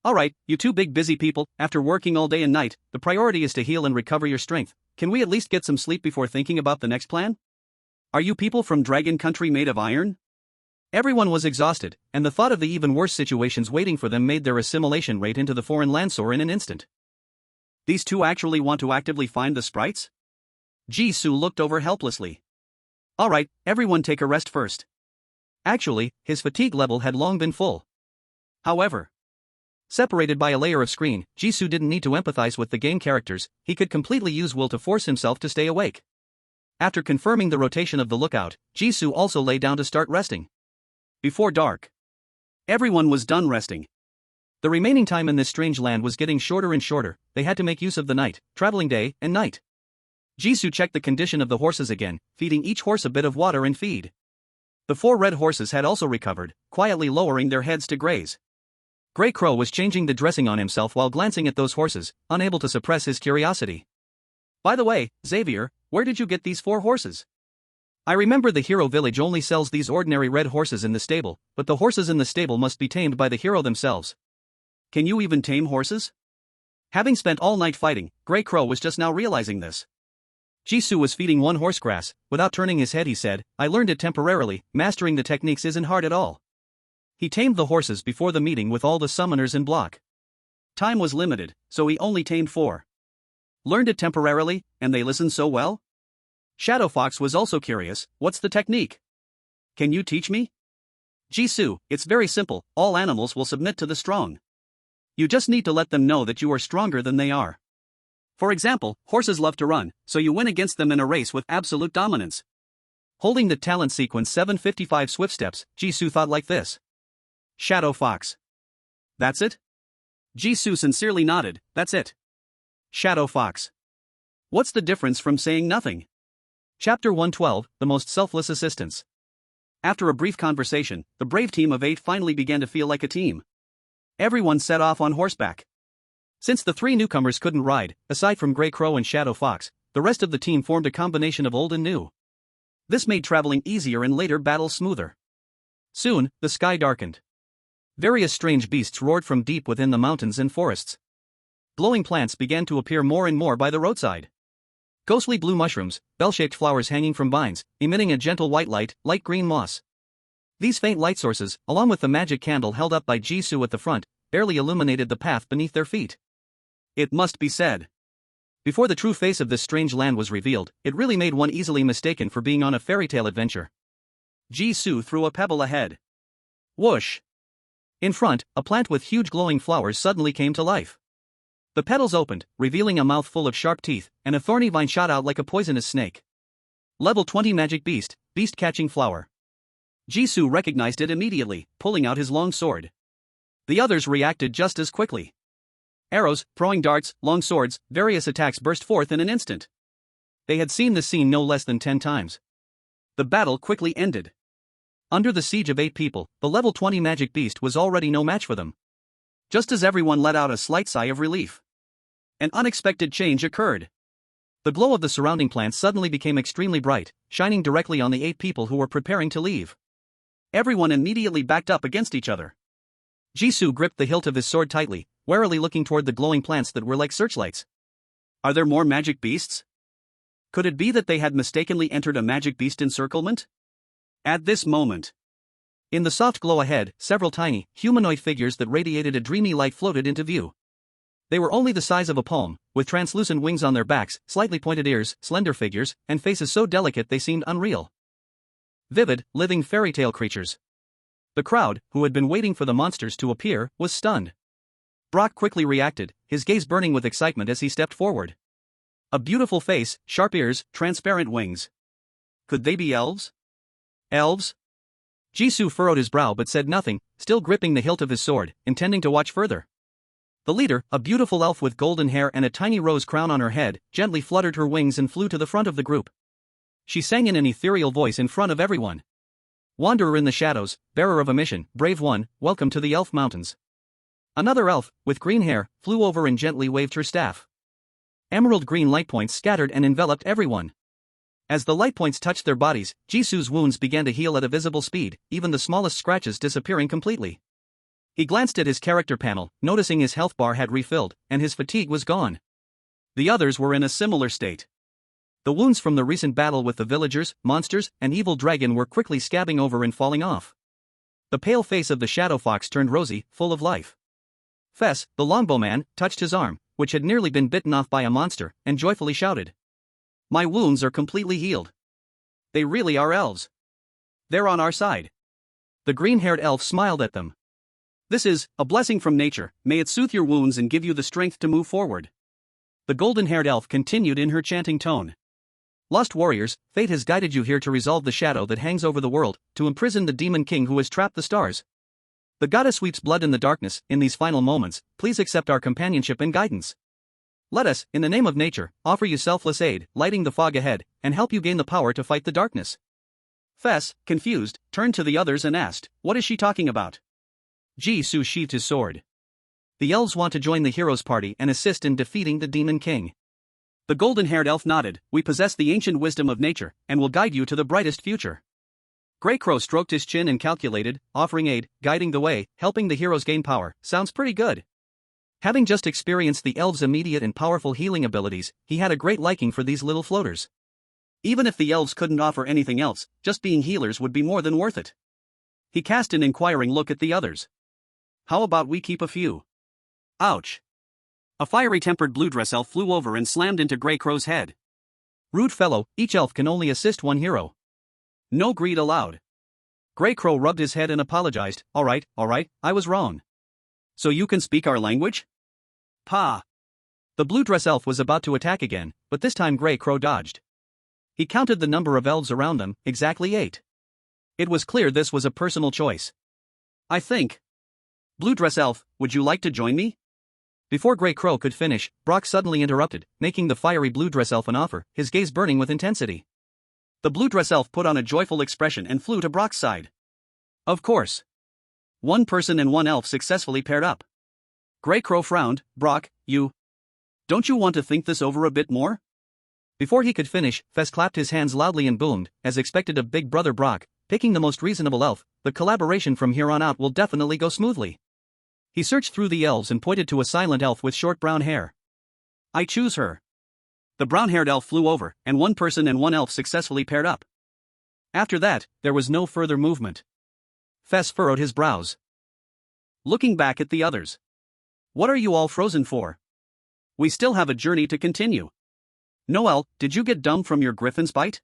Alright, you two big busy people, after working all day and night, the priority is to heal and recover your strength. Can we at least get some sleep before thinking about the next plan? Are you people from Dragon Country made of iron? Everyone was exhausted, and the thought of the even worse situations waiting for them made their assimilation rate into the foreign land soar in an instant. These two actually want to actively find the sprites? Jisoo looked over helplessly. Alright, everyone take a rest first. Actually, his fatigue level had long been full. However, separated by a layer of screen, Jisoo didn't need to empathize with the game characters. He could completely use will to force himself to stay awake. After confirming the rotation of the lookout, Jisoo also lay down to start resting. Before dark, everyone was done resting. The remaining time in this strange land was getting shorter and shorter. They had to make use of the night, traveling day and night. Jisoo checked the condition of the horses again, feeding each horse a bit of water and feed. The 4 red horses had also recovered, quietly lowering their heads to graze. Grey Crow was changing the dressing on himself while glancing at those horses, unable to suppress his curiosity. By the way, Xavier, where did you get these 4 horses? I remember the hero village only sells these ordinary red horses in the stable, but the horses in the stable must be tamed by the hero themselves. Can you even tame horses? Having spent all night fighting, Grey Crow was just now realizing this. Jisoo was feeding one horse grass. Without turning his head he said, I learned it temporarily, mastering the techniques isn't hard at all. He tamed the horses before the meeting with all the summoners in block. Time was limited, so he only tamed 4. Learned it temporarily, and they listened so well? Shadow Fox was also curious, what's the technique? Can you teach me? Jisoo, it's very simple, all animals will submit to the strong. You just need to let them know that you are stronger than they are. For example, horses love to run, so you win against them in a race with absolute dominance. Holding the talent sequence 755 swift steps, Jisoo thought like this. Shadow Fox. That's it? Jisoo sincerely nodded, that's it. Shadow Fox. What's the difference from saying nothing? Chapter 112, The Most Selfless Assistance. After a brief conversation, the brave team of 8 finally began to feel like a team. Everyone set off on horseback. Since the 3 newcomers couldn't ride, aside from Grey Crow and Shadow Fox, the rest of the team formed a combination of old and new. This made traveling easier and later battles smoother. Soon, the sky darkened. Various strange beasts roared from deep within the mountains and forests. Glowing plants began to appear more and more by the roadside. Ghostly blue mushrooms, bell-shaped flowers hanging from vines, emitting a gentle white light, light green moss. These faint light sources, along with the magic candle held up by Jisoo at the front, barely illuminated the path beneath their feet. It must be said. Before the true face of this strange land was revealed, it really made one easily mistaken for being on a fairy tale adventure. Jisoo threw a pebble ahead. Whoosh! In front, a plant with huge glowing flowers suddenly came to life. The petals opened, revealing a mouth full of sharp teeth, and a thorny vine shot out like a poisonous snake. Level 20 Magic Beast, Beast-Catching Flower. Jisoo recognized it immediately, pulling out his long sword. The others reacted just as quickly. Arrows, throwing darts, long swords, various attacks burst forth in an instant. They had seen this scene no less than 10 times. The battle quickly ended. Under the siege of 8 people, the level 20 magic beast was already no match for them. Just as everyone let out a slight sigh of relief, an unexpected change occurred. The glow of the surrounding plants suddenly became extremely bright, shining directly on the 8 people who were preparing to leave. Everyone immediately backed up against each other. Jisoo gripped the hilt of his sword tightly, warily looking toward the glowing plants that were like searchlights. Are there more magic beasts? Could it be that they had mistakenly entered a magic beast encirclement? At this moment, in the soft glow ahead, several tiny, humanoid figures that radiated a dreamy light floated into view. They were only the size of a palm, with translucent wings on their backs, slightly pointed ears, slender figures, and faces so delicate they seemed unreal. Vivid, living fairy tale creatures. The crowd, who had been waiting for the monsters to appear, was stunned. Brock quickly reacted, his gaze burning with excitement as he stepped forward. A beautiful face, sharp ears, transparent wings. Could they be elves? Elves? Jisoo furrowed his brow but said nothing, still gripping the hilt of his sword, intending to watch further. The leader, a beautiful elf with golden hair and a tiny rose crown on her head, gently fluttered her wings and flew to the front of the group. She sang in an ethereal voice in front of everyone. Wanderer in the shadows, bearer of a mission, brave one, welcome to the Elf Mountains. Another elf, with green hair, flew over and gently waved her staff. Emerald green light points scattered and enveloped everyone. As the light points touched their bodies, Jisoo's wounds began to heal at a visible speed, even the smallest scratches disappearing completely. He glanced at his character panel, noticing his health bar had refilled, and his fatigue was gone. The others were in a similar state. The wounds from the recent battle with the villagers, monsters, and evil dragon were quickly scabbing over and falling off. The pale face of the Shadow Fox turned rosy, full of life. Fess, the longbowman, touched his arm, which had nearly been bitten off by a monster, and joyfully shouted. My wounds are completely healed. They really are elves. They're on our side. The green-haired elf smiled at them. This is a blessing from nature, may it soothe your wounds and give you the strength to move forward. The golden-haired elf continued in her chanting tone. Lost warriors, fate has guided you here to resolve the shadow that hangs over the world, to imprison the demon king who has trapped the stars. The goddess sweeps blood in the darkness. In these final moments, please accept our companionship and guidance. Let us, in the name of nature, offer you selfless aid, lighting the fog ahead, and help you gain the power to fight the darkness. Fess, confused, turned to the others and asked, what is she talking about? Jisoo sheathed his sword. The elves want to join the hero's party and assist in defeating the Demon King. The golden-haired elf nodded. We possess the ancient wisdom of nature, and will guide you to the brightest future. Grey Crow stroked his chin and calculated, offering aid, guiding the way, helping the heroes gain power. Sounds pretty good. Having just experienced the elves' immediate and powerful healing abilities, he had a great liking for these little floaters. Even if the elves couldn't offer anything else, just being healers would be more than worth it. He cast an inquiring look at the others. How about we keep a few? Ouch. A fiery-tempered blue dress elf flew over and slammed into Grey Crow's head. Rude fellow, each elf can only assist one hero. No greed allowed. Grey Crow rubbed his head and apologized. Alright, I was wrong. So you can speak our language? Pa. The blue dress elf was about to attack again, but this time Grey Crow dodged. He counted the number of elves around them, exactly 8. It was clear this was a personal choice. I think. Blue dress elf, would you like to join me? Before Grey Crow could finish, Brock suddenly interrupted, making the fiery blue dress elf an offer, his gaze burning with intensity. The blue dress elf put on a joyful expression and flew to Brock's side. Of course. One person and one elf successfully paired up. Grey Crow frowned. Brock, don't you want to think this over a bit more? Before he could finish, Fess clapped his hands loudly and boomed, as expected of Big Brother Brock, picking the most reasonable elf. The collaboration from here on out will definitely go smoothly. He searched through the elves and pointed to a silent elf with short brown hair. I choose her. The brown-haired elf flew over, and one person and one elf successfully paired up. After that, there was no further movement. Fess furrowed his brows. Looking back at the others. What are you all frozen for? We still have a journey to continue. Noel, did you get dumb from your griffin's bite?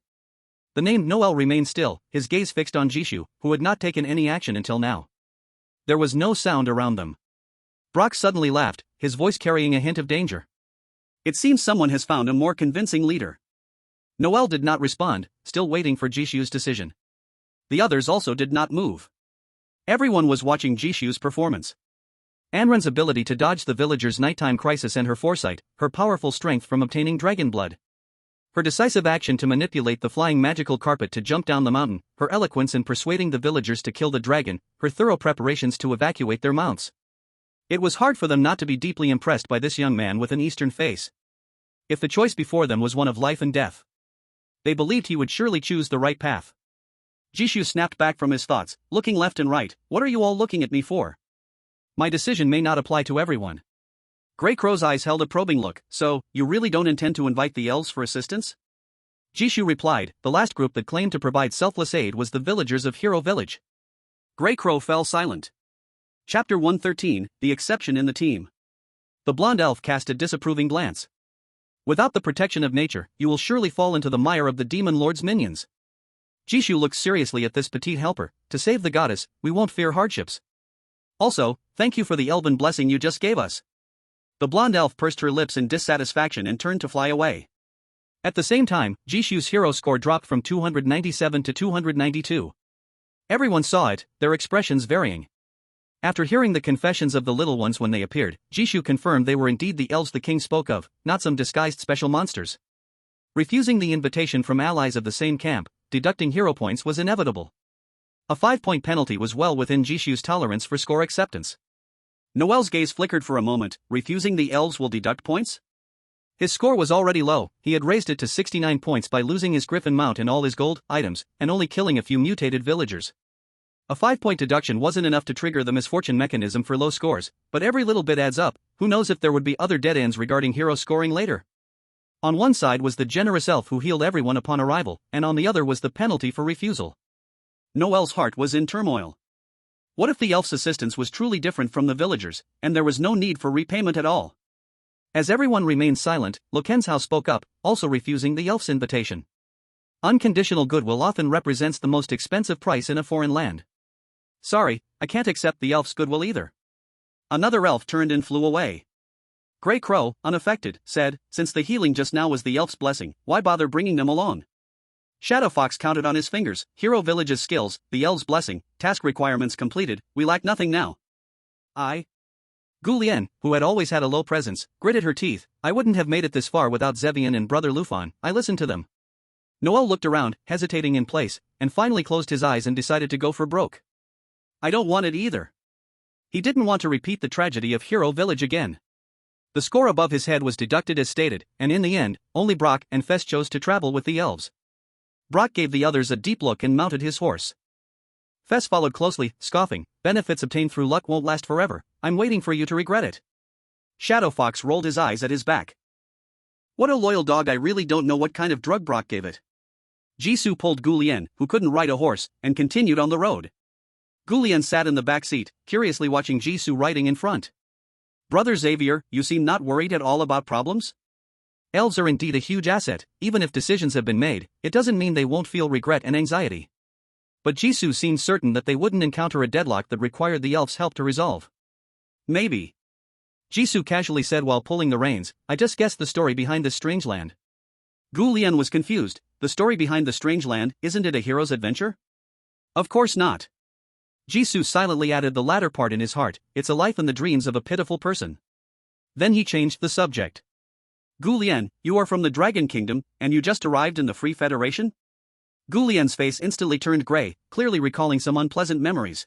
The named Noel remained still, his gaze fixed on Jishu, who had not taken any action until now. There was no sound around them. Brock suddenly laughed, his voice carrying a hint of danger. It seems someone has found a more convincing leader. Noel did not respond, still waiting for Jishu's decision. The others also did not move. Everyone was watching Jishu's performance. Anran's ability to dodge the villagers' nighttime crisis and her foresight, her powerful strength from obtaining dragon blood. Her decisive action to manipulate the flying magical carpet to jump down the mountain, her eloquence in persuading the villagers to kill the dragon, her thorough preparations to evacuate their mounts. It was hard for them not to be deeply impressed by this young man with an Eastern face. If the choice before them was one of life and death, they believed he would surely choose the right path. Jishu snapped back from his thoughts, looking left and right. What are you all looking at me for? My decision may not apply to everyone. Grey Crow's eyes held a probing look. So, you really don't intend to invite the elves for assistance? Jishu replied, the last group that claimed to provide selfless aid was the villagers of Hero Village. Grey Crow fell silent. Chapter 113, The Exception in the Team. The blonde elf cast a disapproving glance. Without the protection of nature, you will surely fall into the mire of the demon lord's minions. Jishu looked seriously at this petite helper. To save the goddess, we won't fear hardships. Also, thank you for the elven blessing you just gave us. The blonde elf pursed her lips in dissatisfaction and turned to fly away. At the same time, Jishu's hero score dropped from 297 to 292. Everyone saw it, their expressions varying. After hearing the confessions of the little ones when they appeared, Jishu confirmed they were indeed the elves the king spoke of, not some disguised special monsters. Refusing the invitation from allies of the same camp, deducting hero points was inevitable. A 5-point penalty was well within Jishu's tolerance for score acceptance. Noel's gaze flickered for a moment. Refusing the elves will deduct points? His score was already low. He had raised it to 69 points by losing his griffin mount and all his gold items, and only killing a few mutated villagers. A 5-point deduction wasn't enough to trigger the misfortune mechanism for low scores, but every little bit adds up. Who knows if there would be other dead ends regarding hero scoring later. On one side was the generous elf who healed everyone upon arrival, and on the other was the penalty for refusal. Noel's heart was in turmoil. What if the elf's assistance was truly different from the villagers, and there was no need for repayment at all? As everyone remained silent, Lokenzhao spoke up, also refusing the elf's invitation. Unconditional goodwill often represents the most expensive price in a foreign land. Sorry, I can't accept the elf's goodwill either. Another elf turned and flew away. Grey Crow, unaffected, said, since the healing just now was the elf's blessing, why bother bringing them along? Shadow Fox counted on his fingers. Hero Village's skills, the elf's blessing, task requirements completed, we lack nothing now. Gu Lian, who had always had a low presence, gritted her teeth. I wouldn't have made it this far without Zevian and brother Lufan. I listened to them. Noel looked around, hesitating in place, and finally closed his eyes and decided to go for broke. I don't want it either. He didn't want to repeat the tragedy of Hero Village again. The score above his head was deducted as stated, and in the end, only Brock and Fess chose to travel with the elves. Brock gave the others a deep look and mounted his horse. Fess followed closely, scoffing, "Benefits obtained through luck won't last forever, I'm waiting for you to regret it." Shadow Fox rolled his eyes at his back. "What a loyal dog, I really don't know what kind of drug Brock gave it." Jisoo pulled Gulien, who couldn't ride a horse, and continued on the road. Gulien sat in the back seat, curiously watching Jisoo riding in front. "Brother Xavier, you seem not worried at all about problems?" Elves are indeed a huge asset. Even if decisions have been made, it doesn't mean they won't feel regret and anxiety. But Jisoo seemed certain that they wouldn't encounter a deadlock that required the elves' help to resolve. "Maybe," Jisoo casually said while pulling the reins, "I just guessed the story behind this strange land." Gulien was confused. "The story behind the strange land, isn't it a hero's adventure?" "Of course not." Jisoo silently added the latter part in his heart, "It's a life and the dreams of a pitiful person." Then he changed the subject. "Gulien, you are from the Dragon Kingdom, and you just arrived in the Free Federation?" Gulien's face instantly turned gray, clearly recalling some unpleasant memories.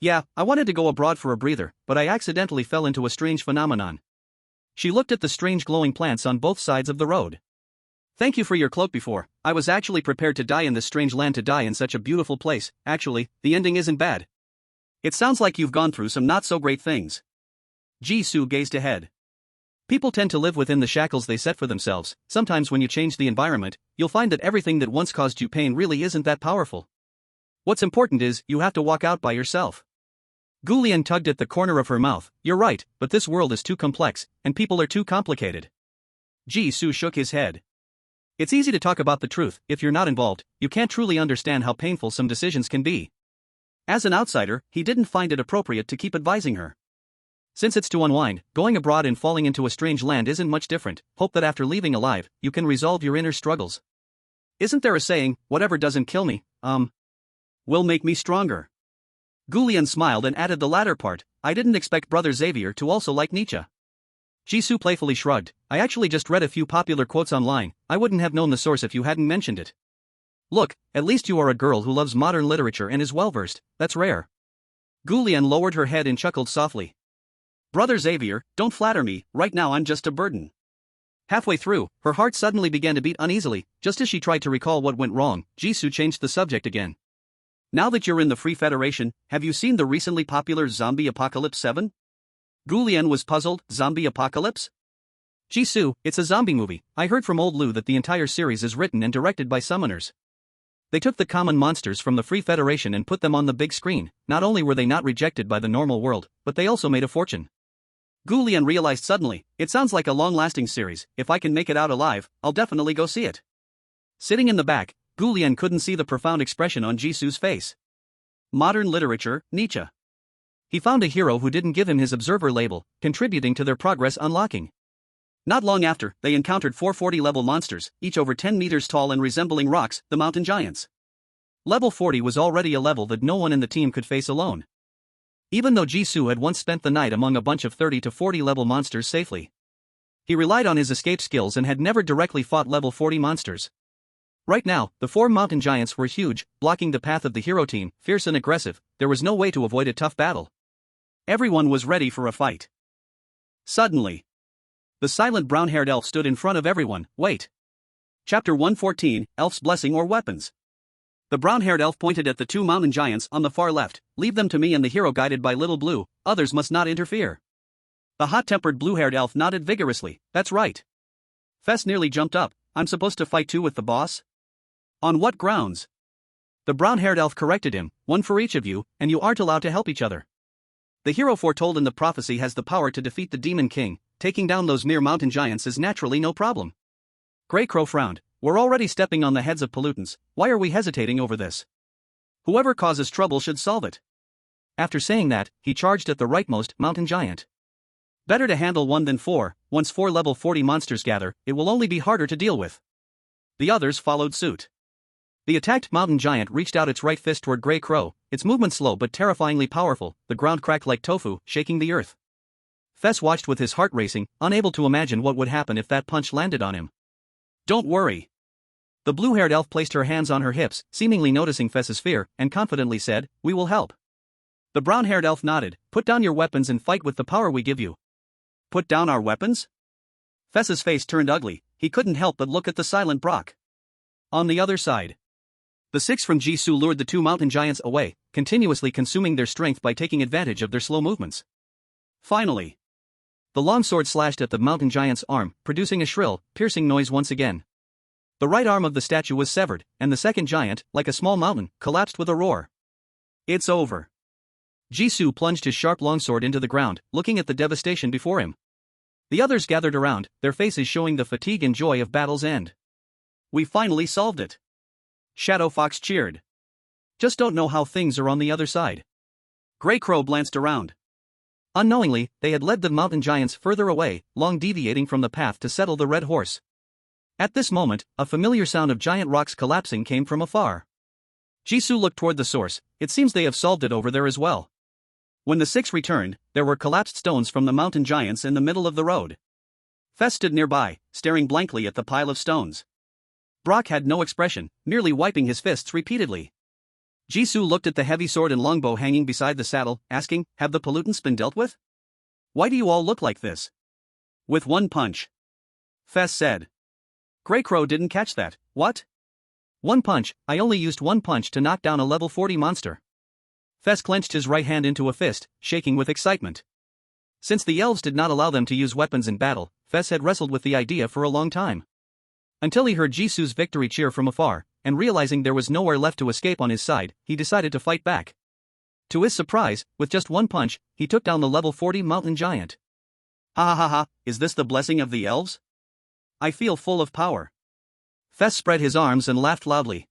"Yeah, I wanted to go abroad for a breather, but I accidentally fell into a strange phenomenon." She looked at the strange glowing plants on both sides of the road. "Thank you for your cloak before. I was actually prepared to die in this strange land, to die in such a beautiful place. Actually, the ending isn't bad. It sounds like you've gone through some not so great things." Jisoo gazed ahead. "People tend to live within the shackles they set for themselves. Sometimes when you change the environment, you'll find that everything that once caused you pain really isn't that powerful. What's important is, you have to walk out by yourself." Gulien tugged at the corner of her mouth. "You're right, but this world is too complex, and people are too complicated." Jisoo shook his head. "It's easy to talk about the truth. If you're not involved, you can't truly understand how painful some decisions can be." As an outsider, he didn't find it appropriate to keep advising her. "Since it's to unwind, going abroad and falling into a strange land isn't much different. Hope that after leaving alive, you can resolve your inner struggles. Isn't there a saying, whatever doesn't kill me, will make me stronger?" Gulien smiled and added the latter part, "I didn't expect Brother Xavier to also like Nietzsche." Jisoo playfully shrugged. "I actually just read a few popular quotes online. I wouldn't have known the source if you hadn't mentioned it." "Look, at least you are a girl who loves modern literature and is well-versed. That's rare." Gulien lowered her head and chuckled softly. "Brother Xavier, don't flatter me, right now I'm just a burden." Halfway through, her heart suddenly began to beat uneasily. Just as she tried to recall what went wrong, Jisoo changed the subject again. "Now that you're in the Free Federation, have you seen the recently popular Zombie Apocalypse 7? Gulien was puzzled. "Zombie Apocalypse?" "Jisoo, it's a zombie movie. I heard from old Lou that the entire series is written and directed by summoners. They took the common monsters from the Free Federation and put them on the big screen. Not only were they not rejected by the normal world, but they also made a fortune." Gulien realized suddenly, "It sounds like a long-lasting series. If I can make it out alive, I'll definitely go see it." Sitting in the back, Gulien couldn't see the profound expression on Jisoo's face. Modern literature, Nietzsche. He found a hero who didn't give him his observer label, contributing to their progress unlocking. Not long after, they encountered 440-level monsters, each over 10 meters tall and resembling rocks, the mountain giants. Level 40 was already a level that no one in the team could face alone. Even though Jisoo had once spent the night among a bunch of 30 to 40-level monsters safely, he relied on his escape skills and had never directly fought level 40 monsters. Right now, the 4 mountain giants were huge, blocking the path of the hero team, fierce and aggressive. There was no way to avoid a tough battle. Everyone was ready for a fight. Suddenly, the silent brown-haired elf stood in front of everyone. "Wait." Chapter 114, Elf's Blessing or Weapons. The brown-haired elf pointed at the 2 mountain giants on the far left. "Leave them to me and the hero guided by Little Blue. Others must not interfere." The hot-tempered blue-haired elf nodded vigorously. "That's right." Fess nearly jumped up. "I'm supposed to fight too with the boss? On what grounds?" The brown-haired elf corrected him. "One for each of you, and you aren't allowed to help each other. The hero foretold in the prophecy has the power to defeat the Demon King. Taking down those mere mountain giants is naturally no problem." Grey Crow frowned. "We're already stepping on the heads of pollutants. Why are we hesitating over this? Whoever causes trouble should solve it." After saying that, he charged at the rightmost mountain giant. "Better to handle 1 than 4. Once 4 level 40 monsters gather, it will only be harder to deal with." The others followed suit. The attacked mountain giant reached out its right fist toward Grey Crow, its movement slow but terrifyingly powerful. The ground cracked like tofu, shaking the earth. Fess watched with his heart racing, unable to imagine what would happen if that punch landed on him. "Don't worry." The blue-haired elf placed her hands on her hips, seemingly noticing Fess's fear, and confidently said, "We will help." The brown-haired elf nodded. Put down your weapons and fight with the power we give you. Put down our weapons? Fess's face turned ugly. He couldn't help but look at the silent Brock. On the other side, the 6 from Jisoo lured the 2 mountain giants away, continuously consuming their strength by taking advantage of their slow movements. Finally, the longsword slashed at the mountain giant's arm, producing a shrill, piercing noise once again. The right arm of the statue was severed, and the second giant, like a small mountain, collapsed with a roar. It's over. Jisoo plunged his sharp longsword into the ground, looking at the devastation before him. The others gathered around, their faces showing the fatigue and joy of battle's end. We finally solved it. Shadow Fox cheered. Just don't know how things are on the other side. Grey Crow glanced around. Unknowingly, they had led the mountain giants further away, long deviating from the path to settle the red horse. At this moment, a familiar sound of giant rocks collapsing came from afar. Jisoo looked toward the source. It seems they have solved it over there as well. When the 6 returned, there were collapsed stones from the mountain giants in the middle of the road. Fess stood nearby, staring blankly at the pile of stones. Brock had no expression, merely wiping his fists repeatedly. Jisoo looked at the heavy sword and longbow hanging beside the saddle, asking, "Have the pollutants been dealt with? Why do you all look like this?" "With one punch," Fess said. Grey Crow didn't catch that. "What? One punch? I only used one punch to knock down a level 40 monster." Fess clenched his right hand into a fist, shaking with excitement. Since the elves did not allow them to use weapons in battle, Fess had wrestled with the idea for a long time. Until he heard Jisoo's victory cheer from afar, and realizing there was nowhere left to escape on his side, he decided to fight back. To his surprise, with just one punch, he took down the level 40 mountain giant. Ha ha ha, is this the blessing of the elves? I feel full of power. Fess spread his arms and laughed loudly.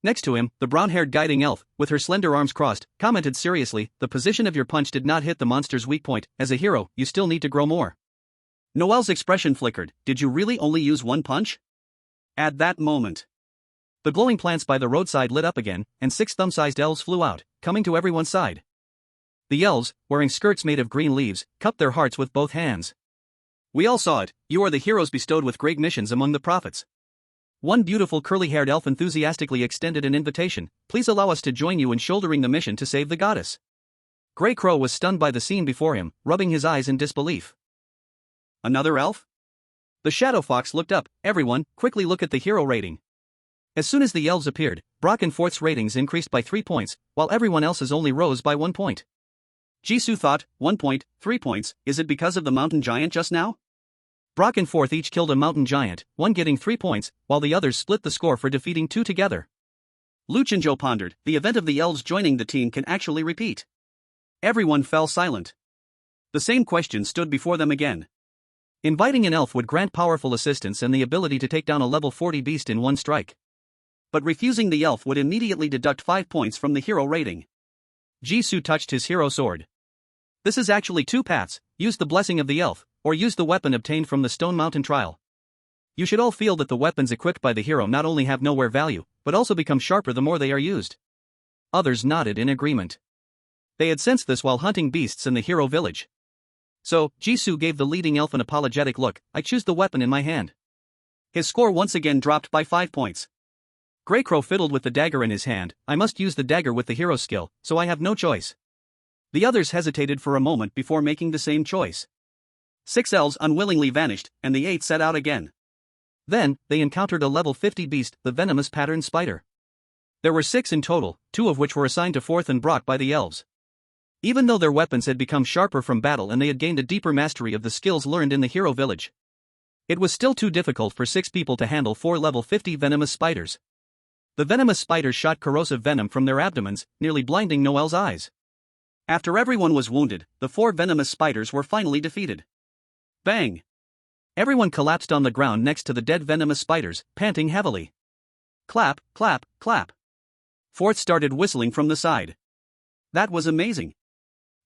Next to him, the brown-haired guiding elf, with her slender arms crossed, commented seriously, "The position of your punch did not hit the monster's weak point. As a hero, you still need to grow more." Noelle's expression flickered. "Did you really only use one punch?" At that moment, the glowing plants by the roadside lit up again, and 6 thumb-sized elves flew out, coming to everyone's side. The elves, wearing skirts made of green leaves, cupped their hearts with both hands. "We all saw it. You are the heroes bestowed with great missions among the prophets." One beautiful curly-haired elf enthusiastically extended an invitation. "Please allow us to join you in shouldering the mission to save the goddess." Grey Crow was stunned by the scene before him, rubbing his eyes in disbelief. Another elf? The Shadow Fox looked up. "Everyone, quickly look at the hero rating." As soon as the elves appeared, Brock and Forth's ratings increased by 3 points, while everyone else's only rose by 1 point. Jisoo thought, 1 point, 3 points, is it because of the mountain giant just now? Brock and Forth each killed a mountain giant, one getting 3 points, while the others split the score for defeating 2 together. Luchinjo pondered, the event of the elves joining the team can actually repeat. Everyone fell silent. The same question stood before them again. Inviting an elf would grant powerful assistance and the ability to take down a level 40 beast in one strike. But refusing the elf would immediately deduct 5 points from the hero rating. Jisoo touched his hero sword. This is actually 2 paths: use the blessing of the elf, or use the weapon obtained from the Stone Mountain trial. You should all feel that the weapons equipped by the hero not only have nowhere value, but also become sharper the more they are used. Others nodded in agreement. They had sensed this while hunting beasts in the hero village. So, Jisoo gave the leading elf an apologetic look. "I choose the weapon in my hand." His score once again dropped by 5 points. Grey Crow fiddled with the dagger in his hand. "I must use the dagger with the hero skill, so I have no choice." The others hesitated for a moment before making the same choice. 6 elves unwillingly vanished, and the 8 set out again. Then, they encountered a level 50 beast, the venomous patterned spider. There were 6 in total, 2 of which were assigned to Forth and Brock by the elves. Even though their weapons had become sharper from battle and they had gained a deeper mastery of the skills learned in the hero village, it was still too difficult for 6 people to handle 4 level 50 venomous spiders. The venomous spiders shot corrosive venom from their abdomens, nearly blinding Noelle's eyes. After everyone was wounded, the 4 venomous spiders were finally defeated. Bang! Everyone collapsed on the ground next to the dead venomous spiders, panting heavily. Clap, clap, clap. Forth started whistling from the side. "That was amazing.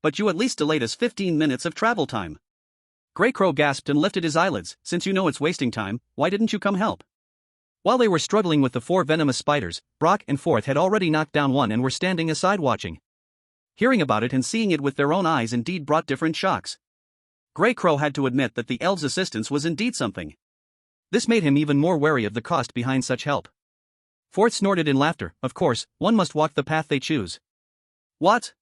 But you at least delayed us 15 minutes of travel time." Grey Crow gasped and lifted his eyelids. "Since you know it's wasting time, why didn't you come help?" While they were struggling with the 4 venomous spiders, Brock and Forth had already knocked down one and were standing aside watching. Hearing about it and seeing it with their own eyes indeed brought different shocks. Grey Crow had to admit that the elves' assistance was indeed something. This made him even more wary of the cost behind such help. Forth snorted in laughter. "Of course, one must walk the path they choose." "What?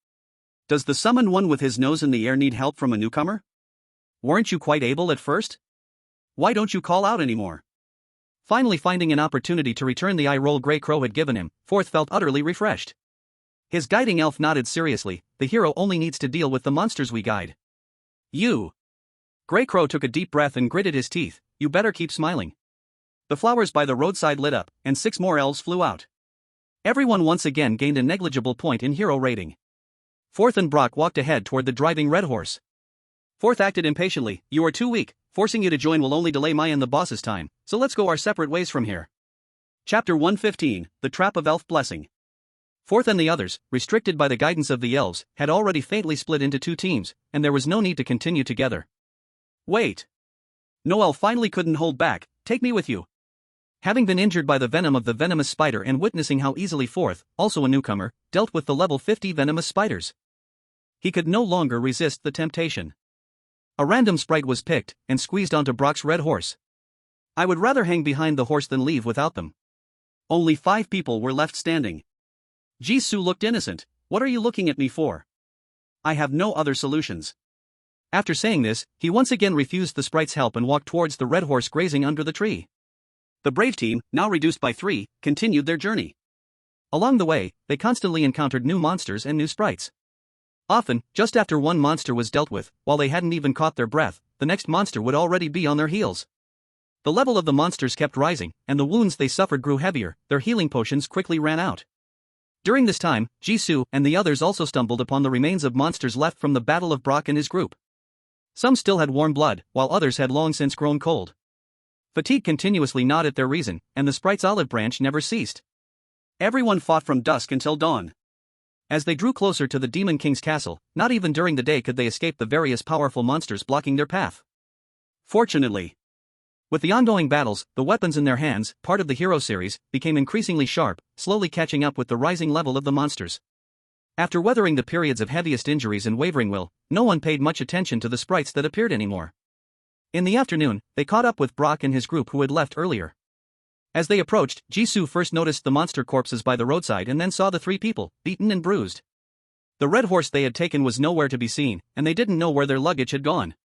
Does the summoned one with his nose in the air need help from a newcomer? Weren't you quite able at first? Why don't you call out anymore? Finally finding an opportunity to return the eye roll Grey Crow had given him, Forth felt utterly refreshed. His guiding elf nodded seriously. The hero only needs to deal with the monsters we guide. You. Grey Crow took a deep breath and gritted his teeth. You better keep smiling. The flowers by the roadside lit up, and 6 more elves flew out. Everyone once again gained a negligible point in hero rating. Forth and Brock walked ahead toward the driving red horse. Forth acted impatiently. You are too weak. Forcing you to join will only delay my and the boss's time, so let's go our separate ways from here. Chapter 115, The Trap of Elf Blessing. Forth and the others, restricted by the guidance of the elves, had already faintly split into 2 teams, and there was no need to continue together. Wait. Noel finally couldn't hold back. Take me with you. Having been injured by the venom of the venomous spider and witnessing how easily Forth, also a newcomer, dealt with the level 50 venomous spiders, he could no longer resist the temptation. A random sprite was picked and squeezed onto Brock's red horse. I would rather hang behind the horse than leave without them. Only 5 people were left standing. Jisoo looked innocent. What are you looking at me for? I have no other solutions. After saying this, he once again refused the sprite's help and walked towards the red horse grazing under the tree. The brave team, now reduced by 3, continued their journey. Along the way, they constantly encountered new monsters and new sprites. Often, just after one monster was dealt with, while they hadn't even caught their breath, the next monster would already be on their heels. The level of the monsters kept rising, and the wounds they suffered grew heavier. Their healing potions quickly ran out. During this time, Jisoo and the others also stumbled upon the remains of monsters left from the Battle of Brock and his group. Some still had warm blood, while others had long since grown cold. Fatigue continuously gnawed at their reason, and the sprite's olive branch never ceased. Everyone fought from dusk until dawn. As they drew closer to the Demon King's castle, not even during the day could they escape the various powerful monsters blocking their path. Fortunately, with the ongoing battles, the weapons in their hands, part of the hero series, became increasingly sharp, slowly catching up with the rising level of the monsters. After weathering the periods of heaviest injuries and wavering will, no one paid much attention to the sprites that appeared anymore. In the afternoon, they caught up with Brock and his group who had left earlier. As they approached, Jisoo first noticed the monster corpses by the roadside and then saw the 3 people, beaten and bruised. The red horse they had taken was nowhere to be seen, and they didn't know where their luggage had gone.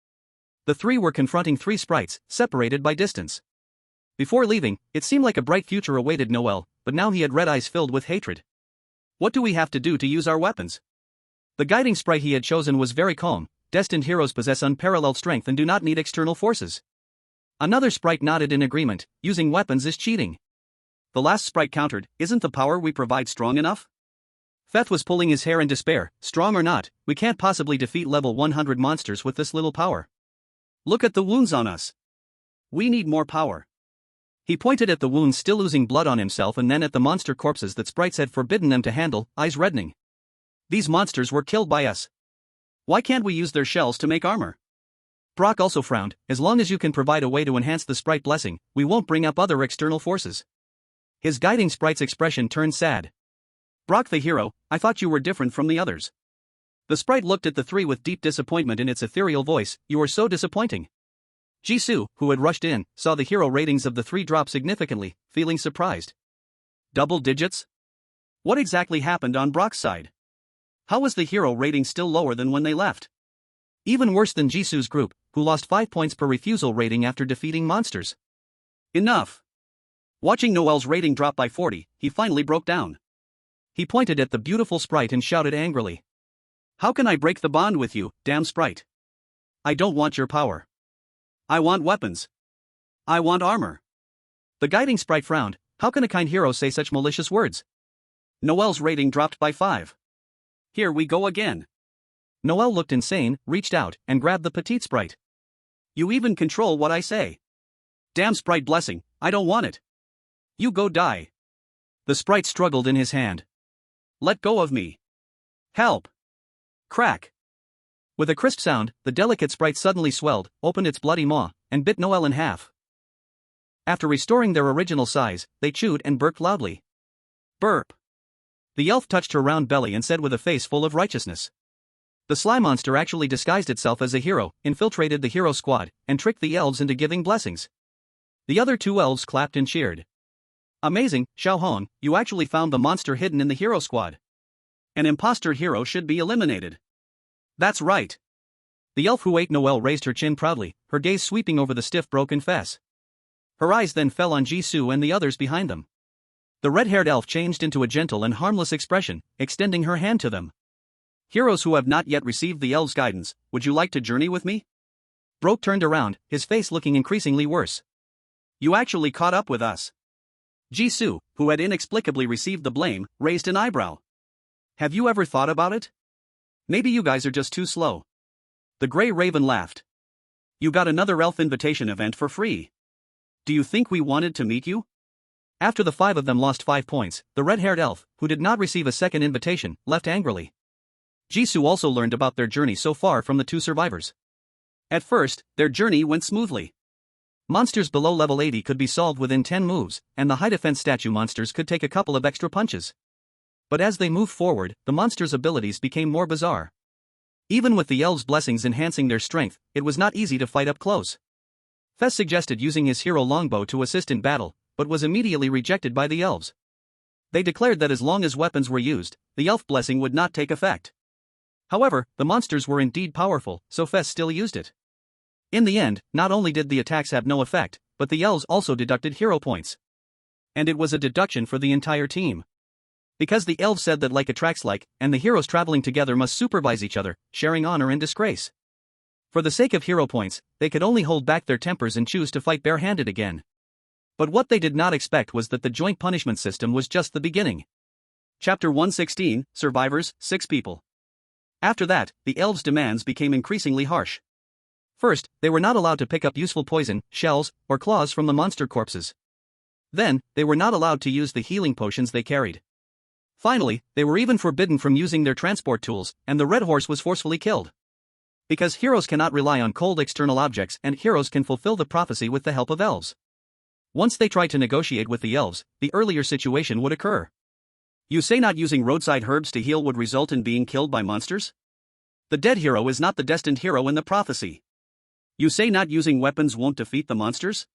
The 3 were confronting 3 sprites, separated by distance. Before leaving, it seemed like a bright future awaited Noel, but now he had red eyes filled with hatred. What do we have to do to use our weapons? The guiding sprite he had chosen was very calm. Destined heroes possess unparalleled strength and do not need external forces. Another sprite nodded in agreement. Using weapons is cheating. The last sprite countered. Isn't the power we provide strong enough? Feth was pulling his hair in despair. Strong or not, we can't possibly defeat level 100 monsters with this little power. Look at the wounds on us. We need more power. He pointed at the wounds still oozing blood on himself and then at the monster corpses that sprites had forbidden them to handle, eyes reddening. These monsters were killed by us. Why can't we use their shells to make armor? Brock also frowned. As long as you can provide a way to enhance the sprite blessing, we won't bring up other external forces. His guiding sprite's expression turned sad. Brock the hero, I thought you were different from the others. The sprite looked at the 3 with deep disappointment in its ethereal voice. You are so disappointing. Jisoo, who had rushed in, saw the hero ratings of the 3 drop significantly, feeling surprised. Double digits? What exactly happened on Brock's side? How was the hero rating still lower than when they left? Even worse than Jisoo's group, who lost 5 points per refusal rating after defeating monsters. Enough. Watching Noel's rating drop by 40, he finally broke down. He pointed at the beautiful sprite and shouted angrily. How can I break the bond with you, damn sprite? I don't want your power. I want weapons. I want armor. The guiding sprite frowned. How can a kind hero say such malicious words? Noel's rating dropped by 5. Here we go again. Noel looked insane, reached out, and grabbed the petite sprite. You even control what I say. Damn sprite blessing, I don't want it. You go die. The sprite struggled in his hand. Let go of me. Help. Crack. With a crisp sound, the delicate sprite suddenly swelled, opened its bloody maw, and bit Noel in half. After restoring their original size, they chewed and burped loudly. Burp. The elf touched her round belly and said with a face full of righteousness. The sly monster actually disguised itself as a hero, infiltrated the hero squad, and tricked the elves into giving blessings. The other 2 elves clapped and cheered. Amazing, Xiao Hong, you actually found the monster hidden in the hero squad. An imposter hero should be eliminated. That's right. The elf who ate Noel raised her chin proudly, her gaze sweeping over the stiff broken Fess. Her eyes then fell on Jisoo and the others behind them. The red-haired elf changed into a gentle and harmless expression, extending her hand to them. Heroes who have not yet received the elves' guidance, would you like to journey with me? Broke turned around, his face looking increasingly worse. You actually caught up with us. Jisoo, who had inexplicably received the blame, raised an eyebrow. Have you ever thought about it? Maybe you guys are just too slow. The Grey Raven laughed. You got another elf invitation event for free. Do you think we wanted to meet you? After the 5 of them lost 5 points, the red-haired elf, who did not receive a second invitation, left angrily. Jisoo also learned about their journey so far from the 2 survivors. At first, their journey went smoothly. Monsters below level 80 could be solved within 10 moves, and the high defense statue monsters could take a couple of extra punches. But as they moved forward, the monsters' abilities became more bizarre. Even with the elves' blessings enhancing their strength, it was not easy to fight up close. Fess suggested using his hero longbow to assist in battle, but was immediately rejected by the elves. They declared that as long as weapons were used, the elf blessing would not take effect. However, the monsters were indeed powerful, so Fess still used it. In the end, not only did the attacks have no effect, but the elves also deducted hero points. And it was a deduction for the entire team. Because the elves said that like attracts like, and the heroes traveling together must supervise each other, sharing honor and disgrace. For the sake of hero points, they could only hold back their tempers and choose to fight barehanded again. But what they did not expect was that the joint punishment system was just the beginning. Chapter 116, Survivors, 6 people. After that, the elves' demands became increasingly harsh. First, they were not allowed to pick up useful poison, shells, or claws from the monster corpses. Then, they were not allowed to use the healing potions they carried. Finally, they were even forbidden from using their transport tools, and the red horse was forcefully killed. Because heroes cannot rely on cold external objects and heroes can fulfill the prophecy with the help of elves. Once they tried to negotiate with the elves, the earlier situation would occur. You say not using roadside herbs to heal would result in being killed by monsters? The dead hero is not the destined hero in the prophecy. You say not using weapons won't defeat the monsters?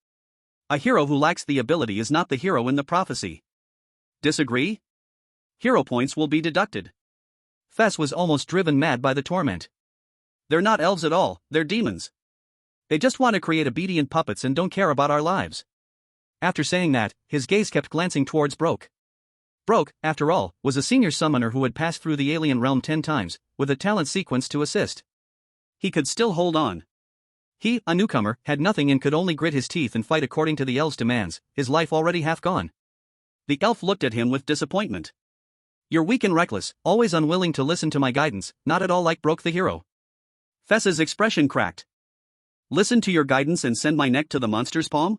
A hero who lacks the ability is not the hero in the prophecy. Disagree? Hero points will be deducted. Fess was almost driven mad by the torment. They're not elves at all, they're demons. They just want to create obedient puppets and don't care about our lives. After saying that, his gaze kept glancing towards Broke. Broke, after all, was a senior summoner who had passed through the alien realm 10 times, with a talent sequence to assist. He could still hold on. He, a newcomer, had nothing and could only grit his teeth and fight according to the elf's demands, his life already half gone. The elf looked at him with disappointment. You're weak and reckless, always unwilling to listen to my guidance, not at all like Broke the hero. Fess's expression cracked. Listen to your guidance and send my neck to the monster's palm?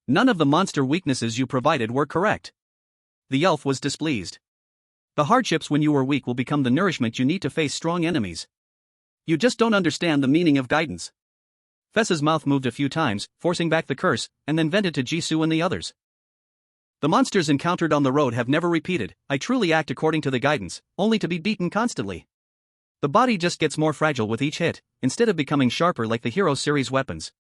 None of the monster weaknesses you provided were correct. The elf was displeased. The hardships when you were weak will become the nourishment you need to face strong enemies. You just don't understand the meaning of guidance. Fess's mouth moved a few times, forcing back the curse, and then vented to Jisoo and the others. The monsters encountered on the road have never repeated. I truly act according to the guidance, only to be beaten constantly. The body just gets more fragile with each hit, instead of becoming sharper like the Hero series weapons.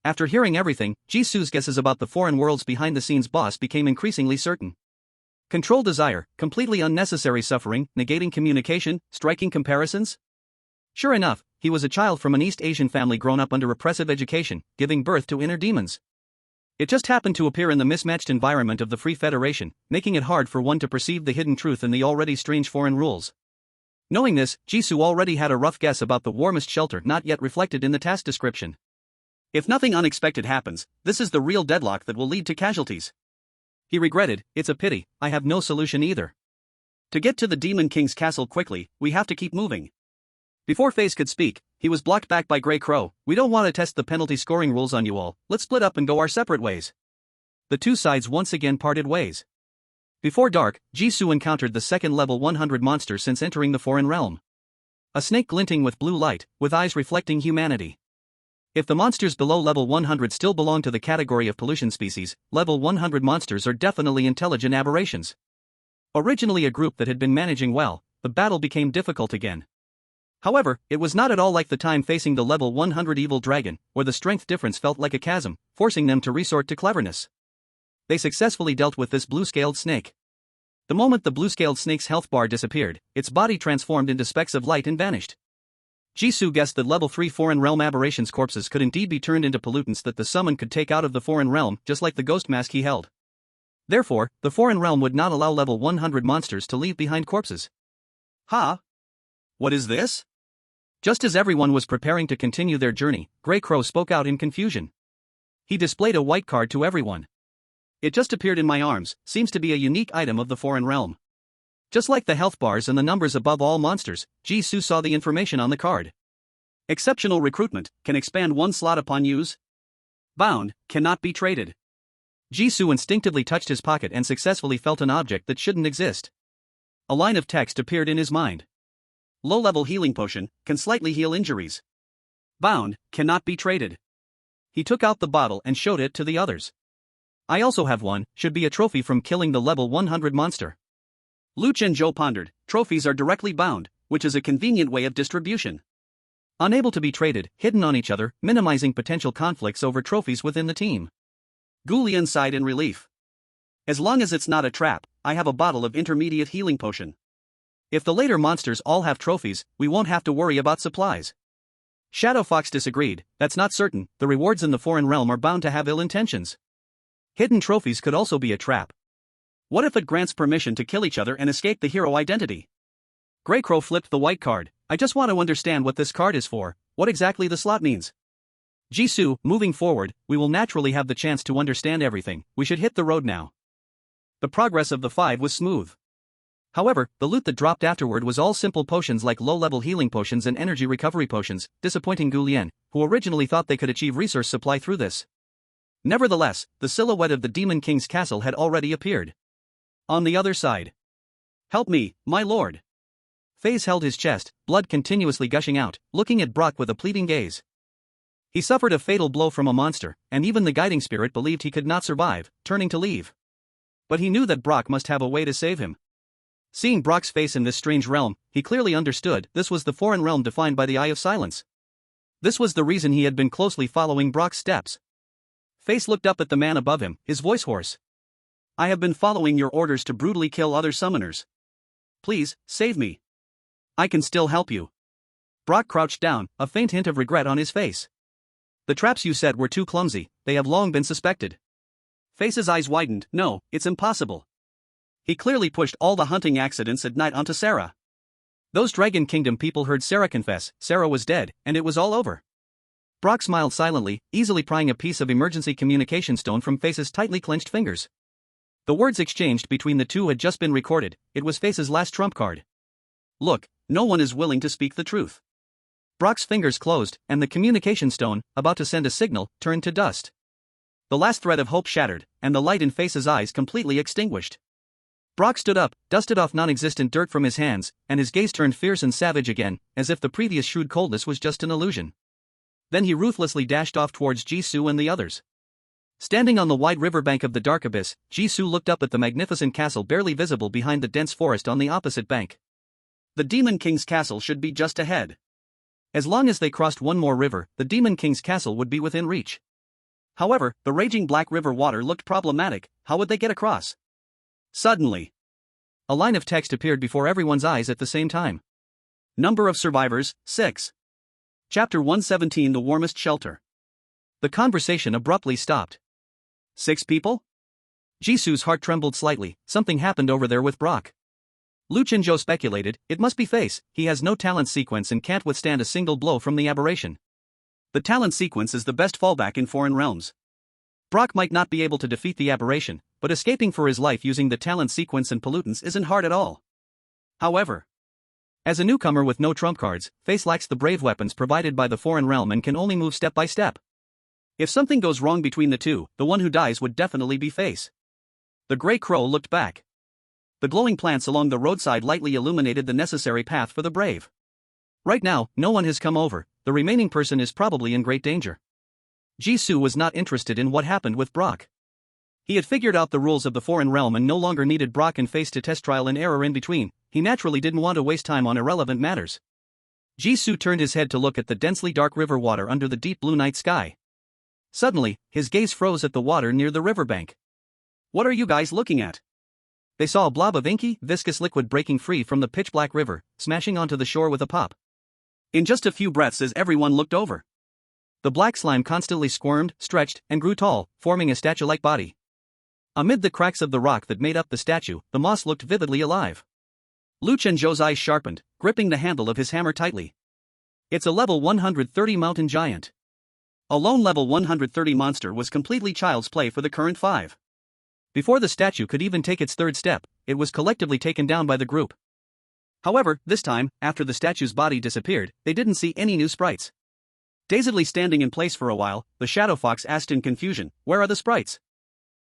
After hearing everything, Jisoo's guesses about the foreign world's behind-the-scenes boss became increasingly certain. Control desire, completely unnecessary suffering, negating communication, striking comparisons? Sure enough, he was a child from an East Asian family grown up under repressive education, giving birth to inner demons. It just happened to appear in the mismatched environment of the Free Federation, making it hard for one to perceive the hidden truth in the already strange foreign rules. Knowing this, Jisoo already had a rough guess about the warmest shelter not yet reflected in the task description. If nothing unexpected happens, this is the real deadlock that will lead to casualties. He regretted, it's a pity, I have no solution either. To get to the Demon King's castle quickly, we have to keep moving. Before Faze could speak, he was blocked back by Grey Crow. We don't want to test the penalty scoring rules on you all, let's split up and go our separate ways. The two sides once again parted ways. Before dark, Jisoo encountered the second level 100 monster since entering the foreign realm. A snake glinting with blue light, with eyes reflecting humanity. If the monsters below level 100 still belong to the category of pollution species, level 100 monsters are definitely intelligent aberrations. Originally a group that had been managing well, the battle became difficult again. However, it was not at all like the time facing the level 100 evil dragon, where the strength difference felt like a chasm, forcing them to resort to cleverness. They successfully dealt with this blue-scaled snake. The moment the blue-scaled snake's health bar disappeared, its body transformed into specks of light and vanished. Jisoo guessed that level 3 foreign realm aberrations corpses could indeed be turned into pollutants that the summon could take out of the foreign realm, just like the ghost mask he held. Therefore, the foreign realm would not allow level 100 monsters to leave behind corpses. Huh? What is this? Just as everyone was preparing to continue their journey, Grey Crow spoke out in confusion. He displayed a white card to everyone. It just appeared in my arms, seems to be a unique item of the foreign realm. Just like the health bars and the numbers above all monsters, Jisoo saw the information on the card. Exceptional recruitment, can expand one slot upon use. Bound, cannot be traded. Jisoo instinctively touched his pocket and successfully felt an object that shouldn't exist. A line of text appeared in his mind. Low-level healing potion, can slightly heal injuries. Bound, cannot be traded. He took out the bottle and showed it to the others. I also have one, should be a trophy from killing the level 100 monster. Lu Chenzhou pondered, trophies are directly bound, which is a convenient way of distribution. Unable to be traded, hidden on each other, minimizing potential conflicts over trophies within the team. Gu Lian sighed in relief. As long as it's not a trap, I have a bottle of intermediate healing potion. If the later monsters all have trophies, we won't have to worry about supplies. Shadow Fox disagreed, that's not certain, the rewards in the foreign realm are bound to have ill intentions. Hidden trophies could also be a trap. What if it grants permission to kill each other and escape the hero identity? Grey Crow flipped the white card. I just want to understand what this card is for, what exactly the slot means. Jisoo, moving forward, we will naturally have the chance to understand everything, we should hit the road now. The progress of the 5 was smooth. However, the loot that dropped afterward was all simple potions like low-level healing potions and energy recovery potions, disappointing Gu Lian, who originally thought they could achieve resource supply through this. Nevertheless, the silhouette of the Demon King's castle had already appeared. On the other side. Help me, my lord. FaZe held his chest, blood continuously gushing out, looking at Brock with a pleading gaze. He suffered a fatal blow from a monster, and even the guiding spirit believed he could not survive, turning to leave. But he knew that Brock must have a way to save him. Seeing Brock's face in this strange realm, he clearly understood this was the foreign realm defined by the Eye of Silence. This was the reason he had been closely following Brock's steps. FaZe looked up at the man above him, his voice hoarse. I have been following your orders to brutally kill other summoners. Please, save me. I can still help you. Brock crouched down, a faint hint of regret on his face. The traps you set were too clumsy, they have long been suspected. FaZe's eyes widened, no, it's impossible. He clearly pushed all the hunting accidents at night onto Sarah. Those Dragon Kingdom people heard Sarah confess, Sarah was dead, and it was all over. Brock smiled silently, easily prying a piece of emergency communication stone from FaZe's tightly clenched fingers. The words exchanged between the two had just been recorded, it was FaZe's last trump card. Look, no one is willing to speak the truth. Brock's fingers closed, and the communication stone, about to send a signal, turned to dust. The last thread of hope shattered, and the light in FaZe's eyes completely extinguished. Brock stood up, dusted off non-existent dirt from his hands, and his gaze turned fierce and savage again, as if the previous shrewd coldness was just an illusion. Then he ruthlessly dashed off towards Jisoo and the others. Standing on the wide riverbank of the dark abyss, Jisoo looked up at the magnificent castle barely visible behind the dense forest on the opposite bank. The Demon King's castle should be just ahead. As long as they crossed one more river, the Demon King's castle would be within reach. However, the raging Black River water looked problematic, how would they get across? Suddenly, a line of text appeared before everyone's eyes at the same time. Number of survivors, 6. Chapter 117 The Warmest Shelter. The conversation abruptly stopped. 6 people? Jisoo's heart trembled slightly, something happened over there with Brock. Lu Chenzhou speculated, it must be FaZe, he has no talent sequence and can't withstand a single blow from the aberration. The talent sequence is the best fallback in foreign realms. Brock might not be able to defeat the aberration, but escaping for his life using the talent sequence and pollutants isn't hard at all. However, as a newcomer with no trump cards, FaZe lacks the brave weapons provided by the foreign realm and can only move step by step. If something goes wrong between the two, the one who dies would definitely be FaZe. The Grey Crow looked back. The glowing plants along the roadside lightly illuminated the necessary path for the brave. Right now, no one has come over, the remaining person is probably in great danger. Jisoo was not interested in what happened with Brock. He had figured out the rules of the foreign realm and no longer needed Brock and FaZe to test trial and error in between, he naturally didn't want to waste time on irrelevant matters. Jisoo turned his head to look at the densely dark river water under the deep blue night sky. Suddenly, his gaze froze at the water near the riverbank. What are you guys looking at? They saw a blob of inky, viscous liquid breaking free from the pitch-black river, smashing onto the shore with a pop. in just a few breaths as everyone looked over. The black slime constantly squirmed, stretched, and grew tall, forming a statue-like body. Amid the cracks of the rock that made up the statue, the moss looked vividly alive. Lu Chenzhou's eyes sharpened, gripping the handle of his hammer tightly. It's a level 130 mountain giant. A lone level 130 monster was completely child's play for the current 5. Before the statue could even take its third step, it was collectively taken down by the group. However, this time, after the statue's body disappeared, they didn't see any new sprites. Dazedly standing in place for a while, the Shadow Fox asked in confusion, "Where are the sprites?"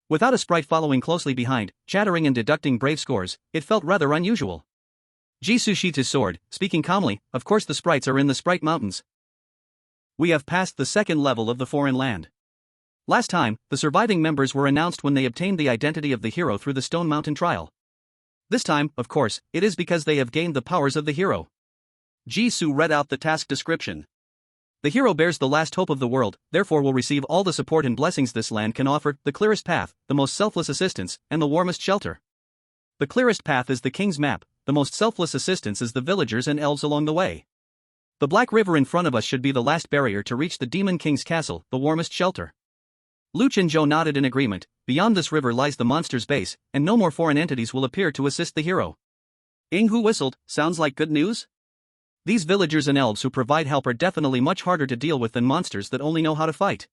Without a sprite following closely behind, chattering and deducting brave scores, it felt rather unusual. Jisoo sheathed his sword, speaking calmly, "Of course the sprites are in the Sprite Mountains. We have passed the second level of the foreign land." Last time, the surviving members were announced when they obtained the identity of the hero through the Stone Mountain trial. This time, of course, it is because they have gained the powers of the hero. Jisoo read out the task description. The hero bears the last hope of the world, therefore will receive all the support and blessings this land can offer, the clearest path, the most selfless assistance, and the warmest shelter. The clearest path is the king's map, the most selfless assistance is the villagers and elves along the way. The black river in front of us should be the last barrier to reach the demon king's castle, the warmest shelter. Lu Chenzhou nodded in agreement. Beyond this river lies the monster's base, and no more foreign entities will appear to assist the hero. Inghu whistled, "Sounds like good news?" These villagers and elves who provide help are definitely much harder to deal with than monsters that only know how to fight.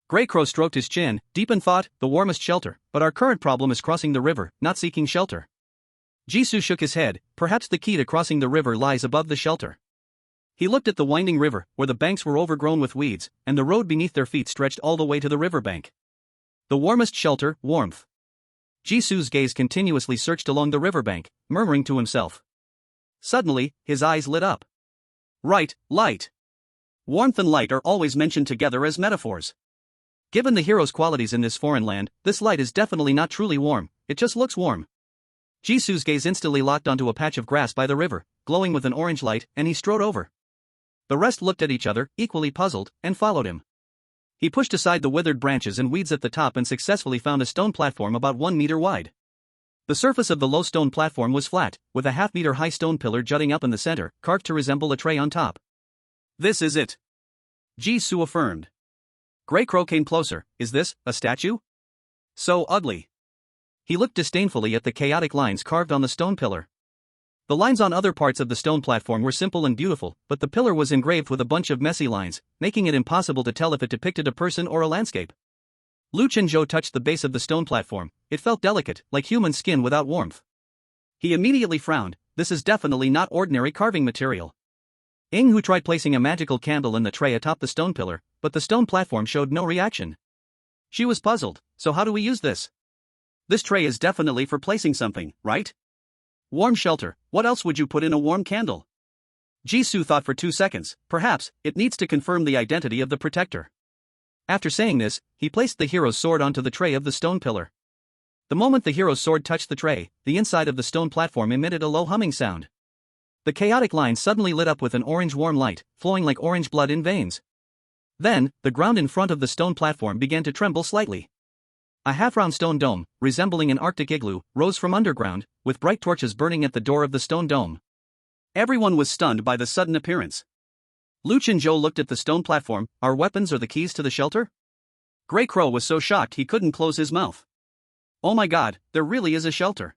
Grey Crow stroked his chin, deep in thought, the warmest shelter, but our current problem is crossing the river, not seeking shelter. Jisoo shook his head, perhaps the key to crossing the river lies above the shelter. He looked at the winding river, where the banks were overgrown with weeds, and the road beneath their feet stretched all the way to the riverbank. The warmest shelter, warmth. Jisoo's gaze continuously searched along the riverbank, murmuring to himself. Suddenly, his eyes lit up. Right, light. Warmth and light are always mentioned together as metaphors. Given the hero's qualities in this foreign land, this light is definitely not truly warm, it just looks warm. Jisoo's gaze instantly locked onto a patch of grass by the river, glowing with an orange light, and he strode over. The rest looked at each other, equally puzzled, and followed him. He pushed aside the withered branches and weeds at the top and successfully found a stone platform about 1 meter wide. The surface of the low stone platform was flat, with a half-meter-high stone pillar jutting up in the center, carved to resemble a tray on top. "This is it," Jisoo affirmed. Grey Crow came closer. "Is this a statue? So ugly." He looked disdainfully at the chaotic lines carved on the stone pillar. The lines on other parts of the stone platform were simple and beautiful, but the pillar was engraved with a bunch of messy lines, making it impossible to tell if it depicted a person or a landscape. Lu Chenzhou touched the base of the stone platform. It felt delicate, like human skin without warmth. He immediately frowned. This is definitely not ordinary carving material. Inghu tried placing a magical candle in the tray atop the stone pillar, but the stone platform showed no reaction. She was puzzled. So how do we use this? This tray is definitely for placing something, right? Warm shelter. What else would you put in a warm candle? Jisoo thought for 2 seconds. Perhaps it needs to confirm the identity of the protector. After saying this, he placed the hero's sword onto the tray of the stone pillar. The moment the hero's sword touched the tray, the inside of the stone platform emitted a low humming sound. The chaotic line suddenly lit up with an orange warm light, flowing like orange blood in veins. Then, the ground in front of the stone platform began to tremble slightly. A half-round stone dome, resembling an Arctic igloo, rose from underground, with bright torches burning at the door of the stone dome. Everyone was stunned by the sudden appearance. Lu Chenzhou looked at the stone platform. Our weapons are the keys to the shelter? Grey Crow was so shocked he couldn't close his mouth. Oh my god, there really is a shelter.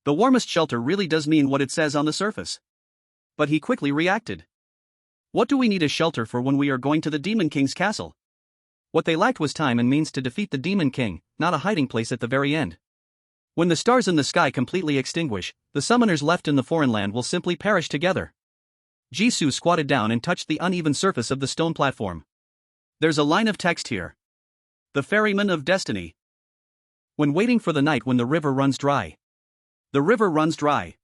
The warmest shelter really does mean what it says on the surface. But he quickly reacted. What do we need a shelter for when we are going to the Demon King's castle? What they lacked was time and means to defeat the Demon King, not a hiding place at the very end. When the stars in the sky completely extinguish, the summoners left in the foreign land will simply perish together. Jisoo squatted down and touched the uneven surface of the stone platform. There's a line of text here. The Ferryman of Destiny. When waiting for the night when the river runs dry. The river runs dry.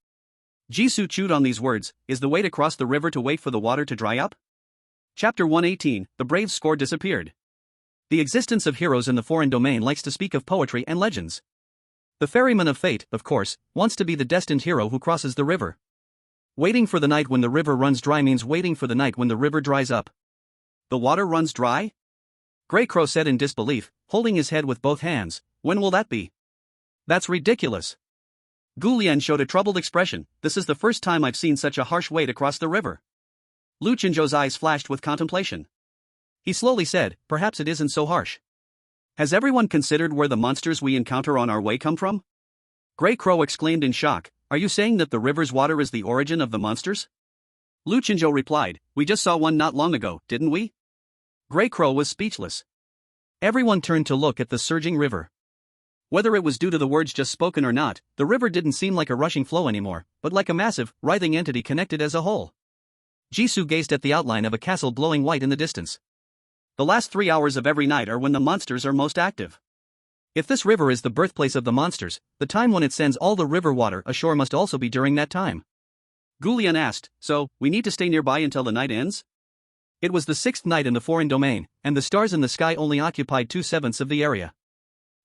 Jisoo chewed on these words. Is the way to cross the river to wait for the water to dry up? Chapter 118, The Brave's score disappeared. The existence of heroes in the foreign domain likes to speak of poetry and legends. The Ferryman of Fate, of course, wants to be the destined hero who crosses the river. Waiting for the night when the river runs dry means waiting for the night when the river dries up. The water runs dry? Grey Crow said in disbelief, holding his head with both hands. When will that be? That's ridiculous. Gu Lian showed a troubled expression. This is the first time I've seen such a harsh way to cross the river. Lu Chenzhou's eyes flashed with contemplation. He slowly said, perhaps it isn't so harsh. Has everyone considered where the monsters we encounter on our way come from? Grey Crow exclaimed in shock, are you saying that the river's water is the origin of the monsters? Lu Chenzhou replied, we just saw one not long ago, didn't we? Grey Crow was speechless. Everyone turned to look at the surging river. Whether it was due to the words just spoken or not, the river didn't seem like a rushing flow anymore, but like a massive, writhing entity connected as a whole. Jisoo gazed at the outline of a castle glowing white in the distance. The last 3 hours of every night are when the monsters are most active. If this river is the birthplace of the monsters, the time when it sends all the river water ashore must also be during that time. Gulian asked, so, we need to stay nearby until the night ends? It was the 6th night in the foreign domain, and the stars in the sky only occupied 2/7 of the area.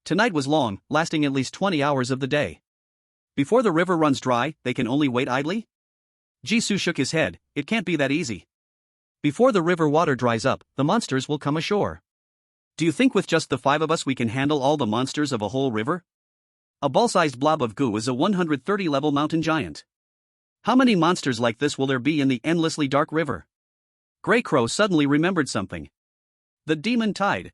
Tonight was long, lasting at least 20 hours of the day. Before the river runs dry, they can only wait idly? Jisoo shook his head, it can't be that easy. Before the river water dries up, the monsters will come ashore. Do you think with just the 5 of us we can handle all the monsters of a whole river? A ball-sized blob of goo is a 130-level mountain giant. How many monsters like this will there be in the endlessly dark river? Grey Crow suddenly remembered something. The demon tide.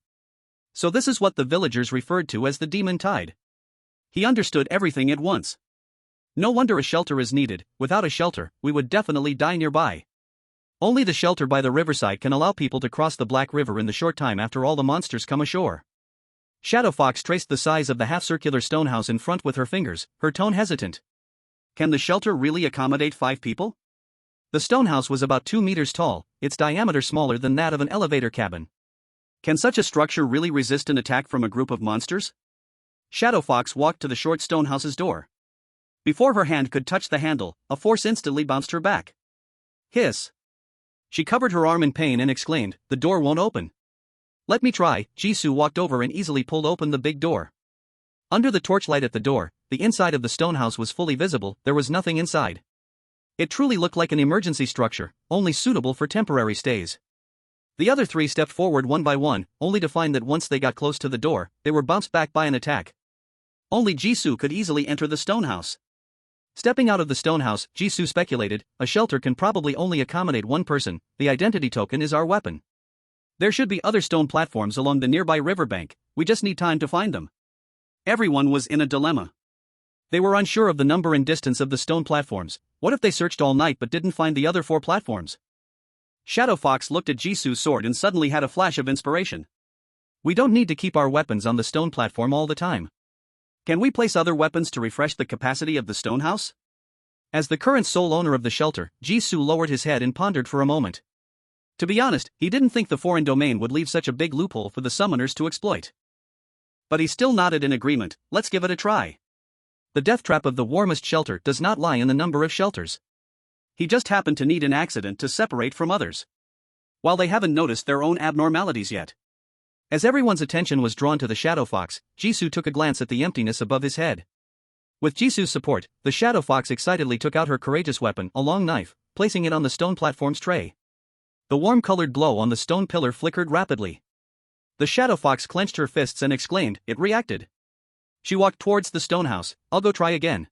So this is what the villagers referred to as the demon tide. He understood everything at once. No wonder a shelter is needed. Without a shelter, we would definitely die nearby. Only the shelter by the riverside can allow people to cross the Black River in the short time after all the monsters come ashore. Shadow Fox traced the size of the half-circular stone house in front with her fingers, her tone hesitant. Can the shelter really accommodate 5 people? The stone house was about 2 meters tall, its diameter smaller than that of an elevator cabin. Can such a structure really resist an attack from a group of monsters? Shadow Fox walked to the short stone house's door. Before her hand could touch the handle, a force instantly bounced her back. Hiss. She covered her arm in pain and exclaimed, the door won't open. Let me try. Jisoo walked over and easily pulled open the big door. Under the torchlight at the door, the inside of the stone house was fully visible, there was nothing inside. It truly looked like an emergency structure, only suitable for temporary stays. The other 3 stepped forward one by one, only to find that once they got close to the door, they were bounced back by an attack. Only Jisoo could easily enter the stone house. Stepping out of the stone house, Jisoo speculated, a shelter can probably only accommodate 1 person, the identity token is our weapon. There should be other stone platforms along the nearby riverbank, we just need time to find them. Everyone was in a dilemma. They were unsure of the number and distance of the stone platforms. What if they searched all night but didn't find the other 4 platforms? Shadow Fox looked at Jisoo's sword and suddenly had a flash of inspiration. We don't need to keep our weapons on the stone platform all the time. Can we place other weapons to refresh the capacity of the stone house? As the current sole owner of the shelter, Jisoo lowered his head and pondered for a moment. To be honest, he didn't think the foreign domain would leave such a big loophole for the summoners to exploit. But he still nodded in agreement, let's give it a try. The death trap of the warmest shelter does not lie in the number of shelters. He just happened to need an accident to separate from others. While they haven't noticed their own abnormalities yet. As everyone's attention was drawn to the Shadow Fox, Jisoo took a glance at the emptiness above his head. With Jisoo's support, the Shadow Fox excitedly took out her courageous weapon, a long knife, placing it on the stone platform's tray. The warm-colored glow on the stone pillar flickered rapidly. The Shadow Fox clenched her fists and exclaimed, it reacted. She walked towards the stone house, I'll go try again.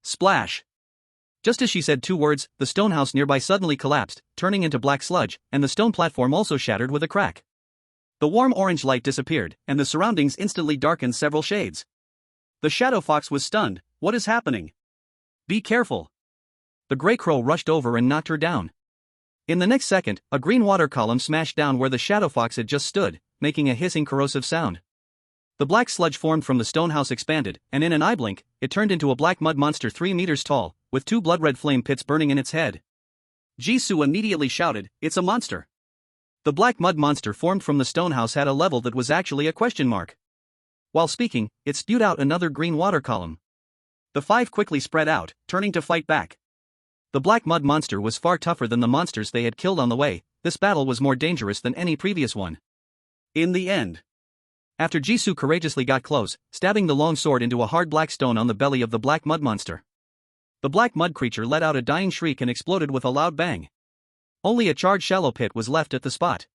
Splash! Just as she said 2 words, the stone house nearby suddenly collapsed, turning into black sludge, and the stone platform also shattered with a crack. The warm orange light disappeared, and the surroundings instantly darkened several shades. The Shadow Fox was stunned. What is happening? Be careful. The Grey Crow rushed over and knocked her down. In the next second, a green water column smashed down where the Shadow Fox had just stood, making a hissing corrosive sound. The black sludge formed from the stone house expanded, and in an eye blink, it turned into a black mud monster 3 meters tall, with 2 blood-red flame pits burning in its head. Jisoo immediately shouted, it's a monster. The black mud monster formed from the stone house had a level that was actually a question mark. While speaking, it spewed out another green water column. The 5 quickly spread out, turning to fight back. The black mud monster was far tougher than the monsters they had killed on the way. This battle was more dangerous than any previous one. In the end, after Jisoo courageously got close, stabbing the long sword into a hard black stone on the belly of the black mud monster, the black mud creature let out a dying shriek and exploded with a loud bang. Only a charred shallow pit was left at the spot.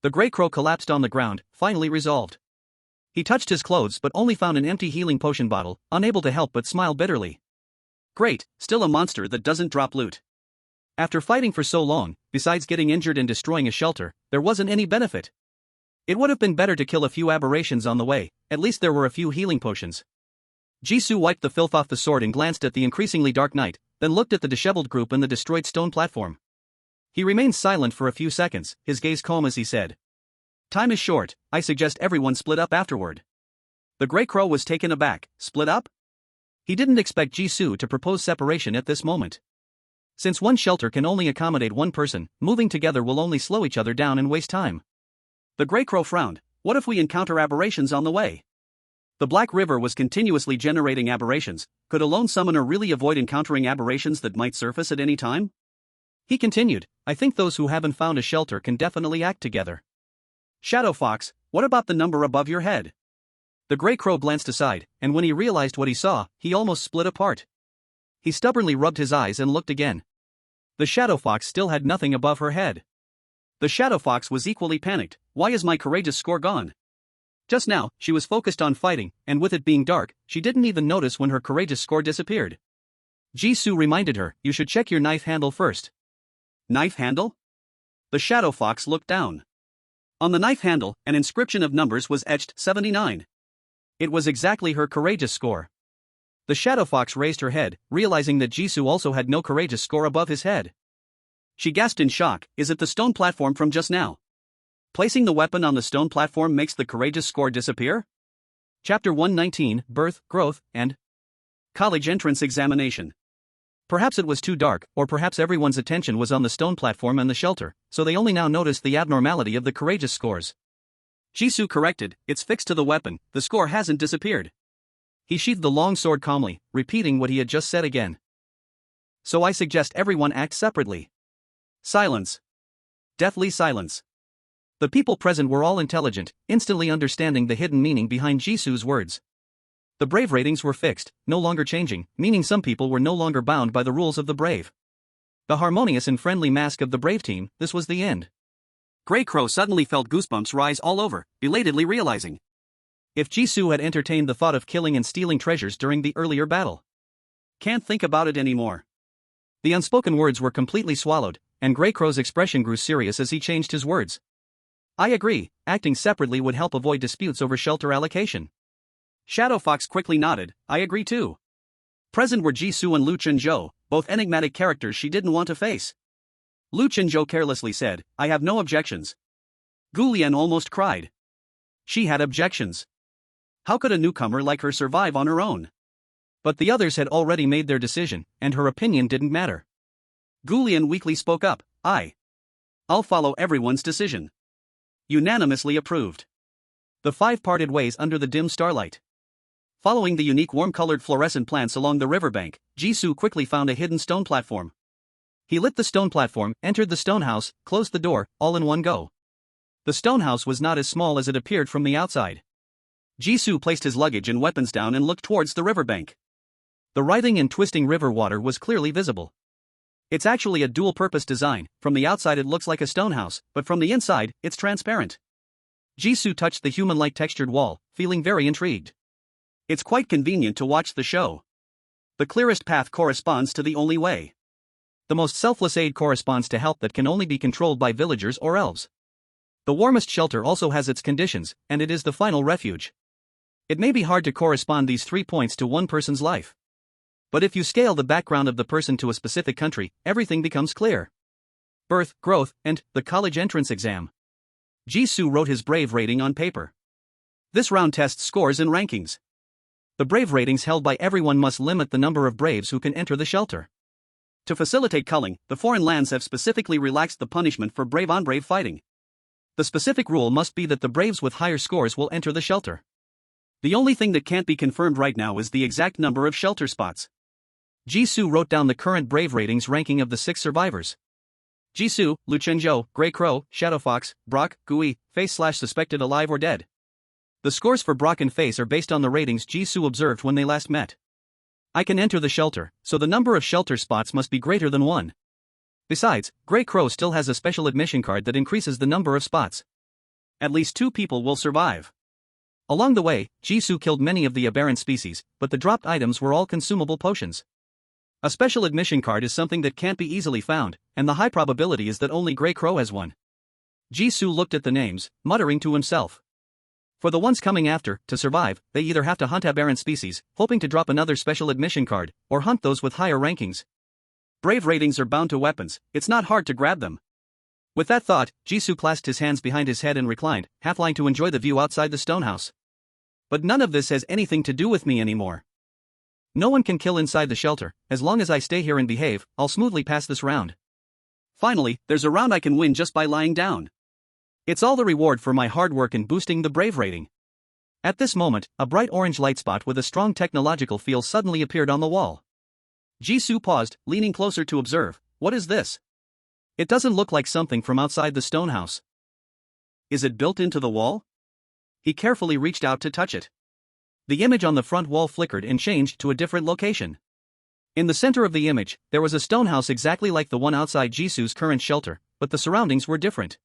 The Grey Crow collapsed on the ground, finally resolved. He touched his clothes but only found an empty healing potion bottle, unable to help but smile bitterly. Great, still a monster that doesn't drop loot. After fighting for so long, besides getting injured and destroying a shelter, there wasn't any benefit. It would have been better to kill a few aberrations on the way, at least there were a few healing potions. Jisoo wiped the filth off the sword and glanced at the increasingly dark night, then looked at the disheveled group and the destroyed stone platform. He remained silent for a few seconds, his gaze calm as he said, "Time is short, I suggest everyone split up afterward." The Grey Crow was taken aback. Split up? He didn't expect Jisoo to propose separation at this moment. Since one shelter can only accommodate one person, moving together will only slow each other down and waste time. The Grey Crow frowned. What if we encounter aberrations on the way? The Black River was continuously generating aberrations. Could a lone summoner really avoid encountering aberrations that might surface at any time? He continued, I think those who haven't found a shelter can definitely act together. Shadow Fox, what about the number above your head? The Grey Crow glanced aside, and when he realized what he saw, he almost split apart. He stubbornly rubbed his eyes and looked again. The Shadow Fox still had nothing above her head. The Shadow Fox was equally panicked. Why is my courageous score gone? Just now, she was focused on fighting, and with it being dark, she didn't even notice when her courageous score disappeared. Jisoo reminded her, you should check your knife handle first. Knife handle? The Shadow Fox looked down. On the knife handle, an inscription of numbers was etched, 79. It was exactly her courageous score. The Shadow Fox raised her head, realizing that Jisoo also had no courageous score above his head. She gasped in shock, is it the stone platform from just now? Placing the weapon on the stone platform makes the courageous score disappear? Chapter 119, Birth, Growth, and College Entrance Examination. Perhaps it was too dark, or perhaps everyone's attention was on the stone platform and the shelter, so they only now noticed the abnormality of the courageous scores. Jisoo corrected, it's fixed to the weapon, the score hasn't disappeared. He sheathed the long sword calmly, repeating what he had just said again. So I suggest everyone act separately. Silence. Deathly silence. The people present were all intelligent, instantly understanding the hidden meaning behind Jisoo's words. The brave ratings were fixed, no longer changing, meaning some people were no longer bound by the rules of the brave. The harmonious and friendly mask of the brave team, this was the end. Grey Crow suddenly felt goosebumps rise all over, belatedly realizing. If Jisoo had entertained the thought of killing and stealing treasures during the earlier battle. Can't think about it anymore. The unspoken words were completely swallowed, and Grey Crow's expression grew serious as he changed his words. I agree, acting separately would help avoid disputes over shelter allocation. Shadow Fox quickly nodded, I agree too. Present were Jisoo and Lu Chunzhou, both enigmatic characters she didn't want to face. Lu Chunzhou carelessly said, I have no objections. Gu Lian almost cried. She had objections. How could a newcomer like her survive on her own? But the others had already made their decision, and her opinion didn't matter. Gu Lian weakly spoke up, I'll follow everyone's decision. Unanimously approved. The five parted ways under the dim starlight. Following the unique warm-colored fluorescent plants along the riverbank, Jisoo quickly found a hidden stone platform. He lit the stone platform, entered the stone house, closed the door, all in one go. The stone house was not as small as it appeared from the outside. Jisoo placed his luggage and weapons down and looked towards the riverbank. The writhing and twisting river water was clearly visible. It's actually a dual-purpose design. From the outside it looks like a stone house, but from the inside, it's transparent. Jisoo touched the human-like textured wall, feeling very intrigued. It's quite convenient to watch the show. The clearest path corresponds to the only way. The most selfless aid corresponds to help that can only be controlled by villagers or elves. The warmest shelter also has its conditions, and it is the final refuge. It may be hard to correspond these 3 points to one person's life. But if you scale the background of the person to a specific country, everything becomes clear. Birth, growth, and the college entrance exam. Jisoo wrote his brave rating on paper. This round tests scores and rankings. The brave ratings held by everyone must limit the number of braves who can enter the shelter. To facilitate culling, the foreign lands have specifically relaxed the punishment for brave-on-brave fighting. The specific rule must be that the braves with higher scores will enter the shelter. The only thing that can't be confirmed right now is the exact number of shelter spots. Jisoo wrote down the current brave ratings ranking of the 6 survivors. Jisoo, Lu Chunzhou, Grey Crow, Shadow Fox, Brock, Gui, Face/suspected alive or dead. The scores for Brock and Face are based on the ratings Jisoo observed when they last met. I can enter the shelter, so the number of shelter spots must be greater than 1. Besides, Grey Crow still has a special admission card that increases the number of spots. At least 2 people will survive. Along the way, Jisoo killed many of the aberrant species, but the dropped items were all consumable potions. A special admission card is something that can't be easily found, and the high probability is that only Grey Crow has one. Jisoo looked at the names, muttering to himself. For the ones coming after, to survive, they either have to hunt aberrant species, hoping to drop another special admission card, or hunt those with higher rankings. Brave ratings are bound to weapons, it's not hard to grab them. With that thought, Jisoo clasped his hands behind his head and reclined, half lying to enjoy the view outside the stone house. But none of this has anything to do with me anymore. No one can kill inside the shelter, as long as I stay here and behave, I'll smoothly pass this round. Finally, there's a round I can win just by lying down. It's all the reward for my hard work in boosting the brave rating. At this moment, a bright orange light spot with a strong technological feel suddenly appeared on the wall. Jisoo paused, leaning closer to observe. What is this? It doesn't look like something from outside the stone house. Is it built into the wall? He carefully reached out to touch it. The image on the front wall flickered and changed to a different location. In the center of the image, there was a stone house exactly like the one outside Jisoo's current shelter, but the surroundings were different.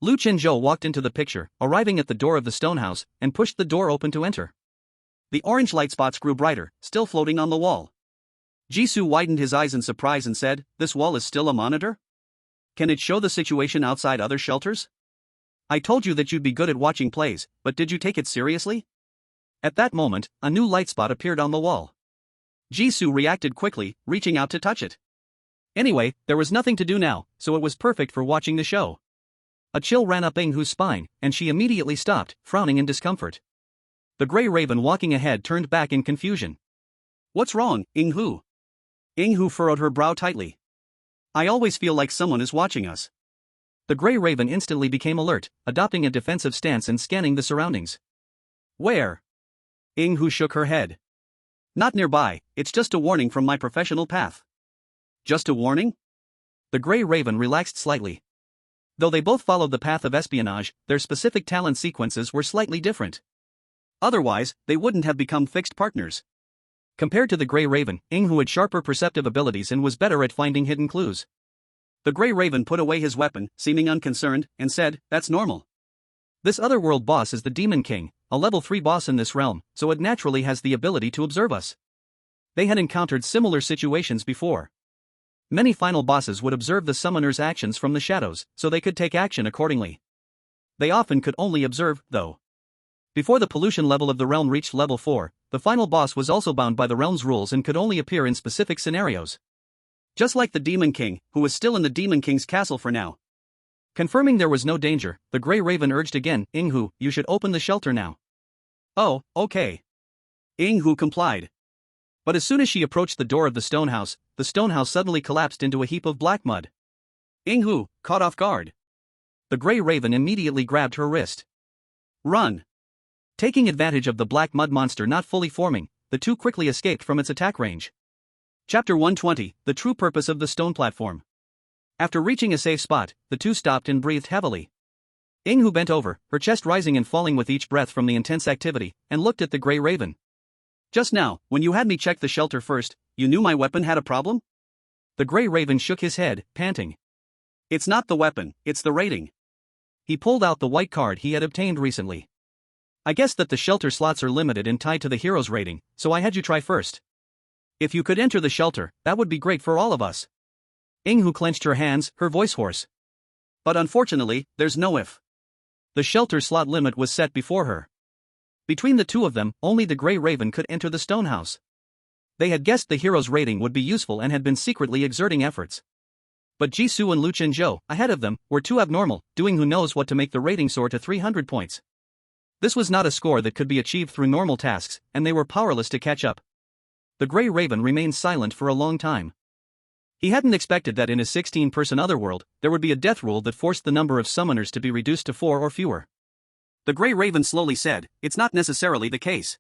Lu Chenzhou walked into the picture, arriving at the door of the stone house, and pushed the door open to enter. The orange light spots grew brighter, still floating on the wall. Jisoo widened his eyes in surprise and said, "This wall is still a monitor? Can it show the situation outside other shelters? I told you that you'd be good at watching plays, but did you take it seriously?" At that moment, a new light spot appeared on the wall. Jisoo reacted quickly, reaching out to touch it. Anyway, there was nothing to do now, so it was perfect for watching the show. A chill ran up Inghu's spine, and she immediately stopped, frowning in discomfort. The Grey Raven walking ahead turned back in confusion. "What's wrong, Inghu?" Inghu furrowed her brow tightly. "I always feel like someone is watching us." The Grey Raven instantly became alert, adopting a defensive stance and scanning the surroundings. "Where?" Inghu shook her head. "Not nearby, it's just a warning from my professional path." "Just a warning?" The Grey Raven relaxed slightly. Though they both followed the path of espionage, their specific talent sequences were slightly different. Otherwise, they wouldn't have become fixed partners. Compared to the Grey Raven, Inghu had sharper perceptive abilities and was better at finding hidden clues. The Grey Raven put away his weapon, seeming unconcerned, and said, "That's normal. This otherworld boss is the Demon King, a level 3 boss in this realm, so it naturally has the ability to observe us." They had encountered similar situations before. Many final bosses would observe the summoner's actions from the shadows, so they could take action accordingly. They often could only observe, though. Before the pollution level of the realm reached level 4, the final boss was also bound by the realm's rules and could only appear in specific scenarios. Just like the Demon King, who was still in the Demon King's castle for now. Confirming there was no danger, the Grey Raven urged again, "Inghu, you should open the shelter now." "Oh, okay." Inghu complied. But as soon as she approached the door of the stone house suddenly collapsed into a heap of black mud. Inghu, caught off guard. The Grey Raven immediately grabbed her wrist. "Run!" Taking advantage of the black mud monster not fully forming, the two quickly escaped from its attack range. Chapter 120, The True Purpose of the Stone Platform. After reaching a safe spot, the two stopped and breathed heavily. Inghu bent over, her chest rising and falling with each breath from the intense activity, and looked at the Grey Raven. "Just now, when you had me check the shelter first, you knew my weapon had a problem?" The Grey Raven shook his head, panting. "It's not the weapon, it's the rating." He pulled out the white card he had obtained recently. "I guess that the shelter slots are limited and tied to the hero's rating, so I had you try first. If you could enter the shelter, that would be great for all of us." Inghu clenched her hands, her voice hoarse. "But unfortunately, there's no if. The shelter slot limit was set before her. Between the two of them, only the Grey Raven could enter the stone house. They had guessed the hero's rating would be useful and had been secretly exerting efforts. But Jisoo and Lu Chenzhou, ahead of them, were too abnormal, doing who knows what to make the rating soar to 300 points. This was not a score that could be achieved through normal tasks, and they were powerless to catch up. The Grey Raven remained silent for a long time. He hadn't expected that in a 16-person otherworld, there would be a death rule that forced the number of summoners to be reduced to 4 or fewer. The Grey Raven slowly said, "It's not necessarily the case.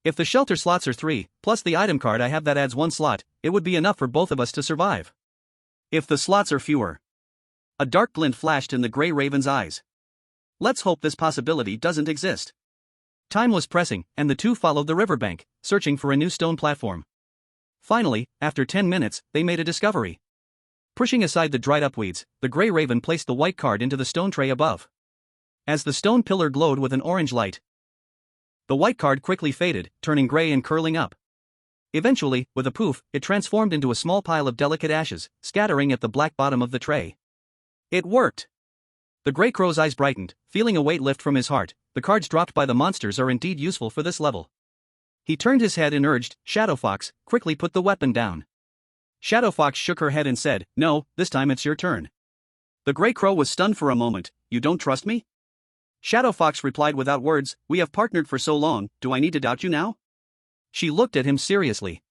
If the shelter slots are 3, plus the item card I have that adds 1 slot, it would be enough for both of us to survive. If the slots are fewer." A dark glint flashed in the Grey Raven's eyes. "Let's hope this possibility doesn't exist." Time was pressing, and the two followed the riverbank, searching for a new stone platform. Finally, after 10 minutes, they made a discovery. Pushing aside the dried-up weeds, the Grey Raven placed the white card into the stone tray above. As the stone pillar glowed with an orange light, the white card quickly faded, turning gray and curling up. Eventually, with a poof, it transformed into a small pile of delicate ashes, scattering at the black bottom of the tray. It worked! The Grey Crow's eyes brightened, feeling a weight lift from his heart. The cards dropped by the monsters are indeed useful for this level. He turned his head and urged, "Shadow Fox, quickly put the weapon down." Shadow Fox shook her head and said, "No, this time it's your turn." The Grey Crow was stunned for a moment. "You don't trust me?" Shadow Fox replied without words, "We have partnered for so long, do I need to doubt you now?" She looked at him seriously.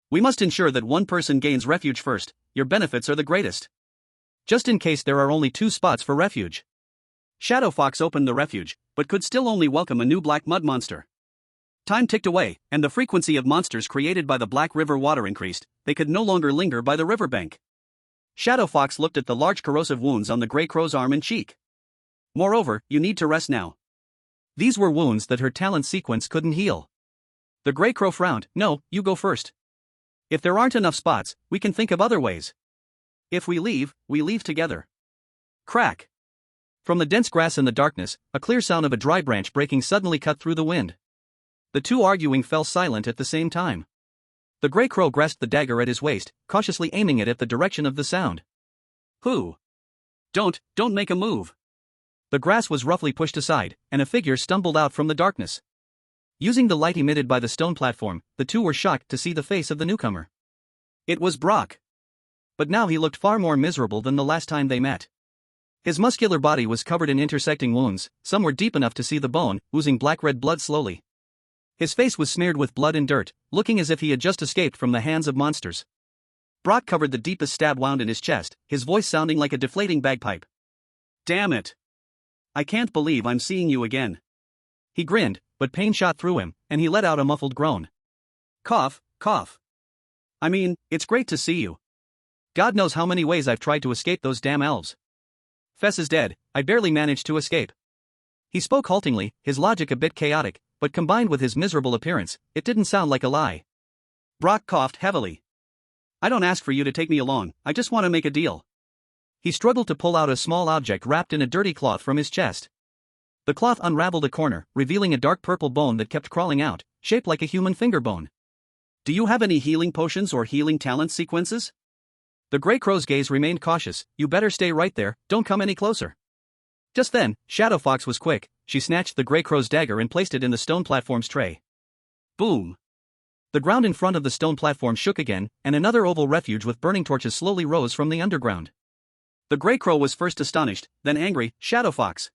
"We must ensure that one person gains refuge first. Your benefits are the greatest. Just in case there are only 2 spots for refuge." Shadow Fox opened the refuge, but could still only welcome a new black mud monster. Time ticked away, and the frequency of monsters created by the Black River water increased. They could no longer linger by the riverbank. Shadow Fox looked at the large corrosive wounds on the Grey Crow's arm and cheek. "Moreover, you need to rest now." These were wounds that her talent sequence couldn't heal. The Grey Crow frowned. "No, you go first. If there aren't enough spots, we can think of other ways. If we leave together." Crack! From the dense grass in the darkness, a clear sound of a dry branch breaking suddenly cut through the wind. The two arguing fell silent at the same time. The Grey Crow grasped the dagger at his waist, cautiously aiming it at the direction of the sound. "Who? Don't make a move." The grass was roughly pushed aside, and a figure stumbled out from the darkness. Using the light emitted by the stone platform, the two were shocked to see the face of the newcomer. It was Brock. But now he looked far more miserable than the last time they met. His muscular body was covered in intersecting wounds, some were deep enough to see the bone, oozing black-red blood slowly. His face was smeared with blood and dirt, looking as if he had just escaped from the hands of monsters. Brock covered the deepest stab wound in his chest, his voice sounding like a deflating bagpipe. "Damn it! I can't believe I'm seeing you again." He grinned, but pain shot through him, and he let out a muffled groan. Cough, cough. "I mean, it's great to see you. God knows how many ways I've tried to escape those damn elves. Fess is dead, I barely managed to escape." He spoke haltingly, his logic a bit chaotic, but combined with his miserable appearance, it didn't sound like a lie. Brock coughed heavily. "I don't ask for you to take me along, I just want to make a deal." He struggled to pull out a small object wrapped in a dirty cloth from his chest. The cloth unraveled a corner, revealing a dark purple bone that kept crawling out, shaped like a human finger bone. "Do you have any healing potions or healing talent sequences?" The Grey Crow's gaze remained cautious. "You better stay right there, don't come any closer." Just then, Shadow Fox was quick. She snatched the Grey Crow's dagger and placed it in the stone platform's tray. Boom! The ground in front of the stone platform shook again, and another oval refuge with burning torches slowly rose from the underground. The Grey Crow was first astonished, then angry. "Shadow Fox.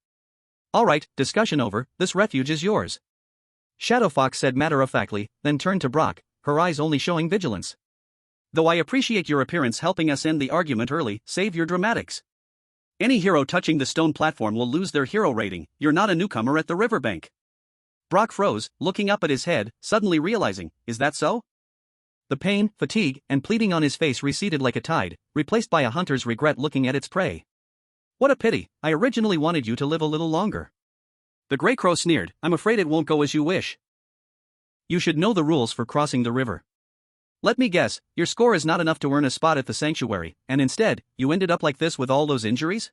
All right, discussion over, this refuge is yours." Shadow Fox said matter-of-factly, then turned to Brock, her eyes only showing vigilance. "Though I appreciate your appearance helping us end the argument early, save your dramatics. Any hero touching the stone platform will lose their hero rating. You're not a newcomer at the riverbank." Brock froze, looking up at his head, suddenly realizing, is that so? The pain, fatigue, and pleading on his face receded like a tide, replaced by a hunter's regret looking at its prey. "What a pity, I originally wanted you to live a little longer." The Grey Crow sneered, "I'm afraid it won't go as you wish. You should know the rules for crossing the river. Let me guess, your score is not enough to earn a spot at the sanctuary, and instead, you ended up like this with all those injuries?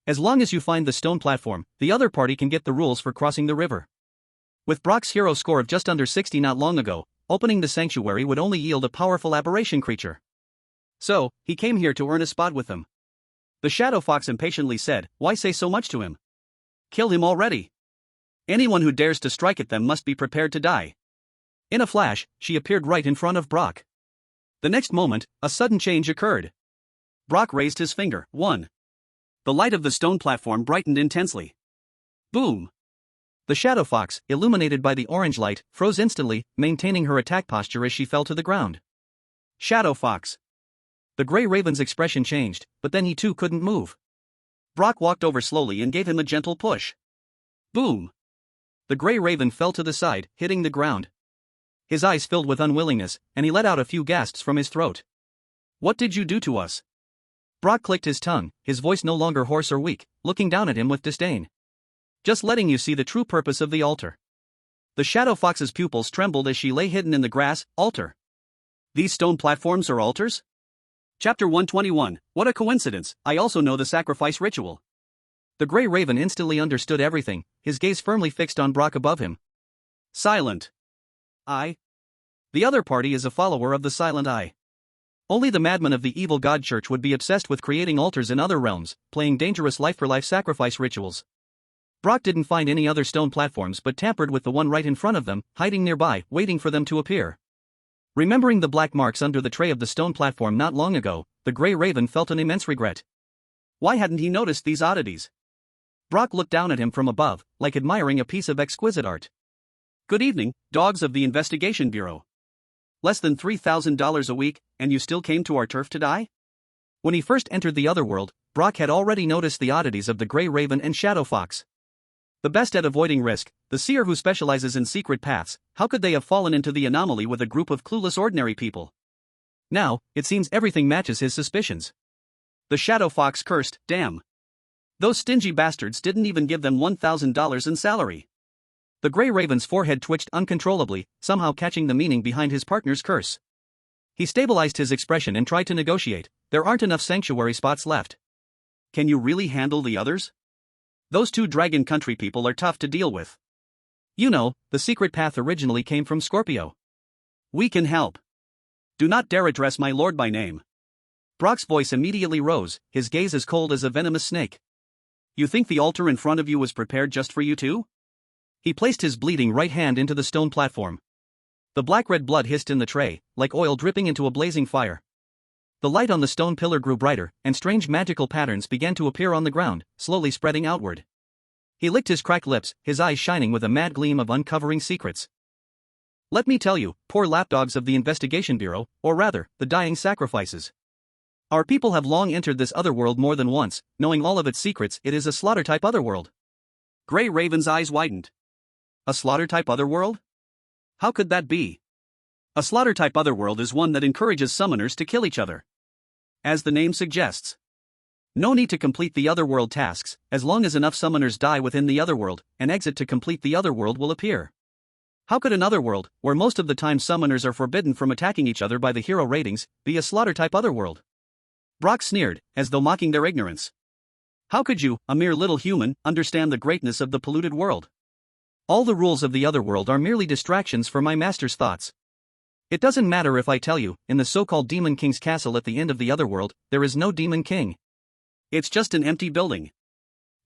As long as you find the stone platform, the other party can get the rules for crossing the river." With Brock's hero score of just under 60 not long ago, opening the sanctuary would only yield a powerful aberration creature. So, he came here to earn a spot with them. The Shadow Fox impatiently said, "Why say so much to him? Kill him already. Anyone who dares to strike at them must be prepared to die." In a flash, she appeared right in front of Brock. The next moment, a sudden change occurred. Brock raised his finger. 1. The light of the stone platform brightened intensely. Boom! The Shadow Fox, illuminated by the orange light, froze instantly, maintaining her attack posture as she fell to the ground. Shadow Fox. The Grey Raven's expression changed, but then he too couldn't move. Brock walked over slowly and gave him a gentle push. Boom! The Grey Raven fell to the side, hitting the ground. His eyes filled with unwillingness, and he let out a few gasps from his throat. "What did you do to us?" Brock clicked his tongue, his voice no longer hoarse or weak, looking down at him with disdain. "Just letting you see the true purpose of the altar." The Shadow Fox's pupils trembled as she lay hidden in the grass. "Altar? These stone platforms are altars?" Chapter 121, What a coincidence, I also know the sacrifice ritual. The Grey Raven instantly understood everything, his gaze firmly fixed on Brock above him. "Silent. The other party is a follower of the Silent Eye. Only the madmen of the evil god church would be obsessed with creating altars in other realms, playing dangerous life-for-life sacrifice rituals. Brock didn't find any other stone platforms but tampered with the one right in front of them, hiding nearby, waiting for them to appear. Remembering the black marks under the tray of the stone platform not long ago, the Grey Raven felt an immense regret. Why hadn't he noticed these oddities? Brock looked down at him from above, like admiring a piece of exquisite art. Good evening, dogs of the Investigation Bureau. Less than $3,000 a week, and you still came to our turf to die? When he first entered the Otherworld, Brock had already noticed the oddities of the Grey Raven and Shadow Fox. The best at avoiding risk, the seer who specializes in secret paths, how could they have fallen into the anomaly with a group of clueless ordinary people? Now, it seems everything matches his suspicions. The Shadow Fox cursed, damn. Those stingy bastards didn't even give them $1,000 in salary. The Grey Raven's forehead twitched uncontrollably, somehow catching the meaning behind his partner's curse. He stabilized his expression and tried to negotiate. There aren't enough sanctuary spots left. Can you really handle the others? Those two Dragon Country people are tough to deal with. You know, the secret path originally came from Scorpio. We can help. Do not dare address my lord by name. Brock's voice immediately rose, his gaze as cold as a venomous snake. You think the altar in front of you was prepared just for you two? He placed his bleeding right hand into the stone platform. The black-red blood hissed in the tray, like oil dripping into a blazing fire. The light on the stone pillar grew brighter, and strange magical patterns began to appear on the ground, slowly spreading outward. He licked his cracked lips, his eyes shining with a mad gleam of uncovering secrets. Let me tell you, poor lapdogs of the Investigation Bureau, or rather, the dying sacrifices. Our people have long entered this otherworld more than once, knowing all of its secrets. It is a slaughter-type otherworld. Grey Raven's eyes widened. A slaughter-type otherworld? How could that be? A slaughter-type otherworld is one that encourages summoners to kill each other. As the name suggests. No need to complete the otherworld tasks, as long as enough summoners die within the otherworld, an exit to complete the otherworld will appear. How could an otherworld, where most of the time summoners are forbidden from attacking each other by the hero ratings, be a slaughter-type otherworld? Brock sneered, as though mocking their ignorance. How could you, a mere little human, understand the greatness of the polluted world? All the rules of the otherworld are merely distractions for my master's thoughts. It doesn't matter if I tell you, in the so-called Demon King's castle at the end of the otherworld, there is no Demon King. It's just an empty building.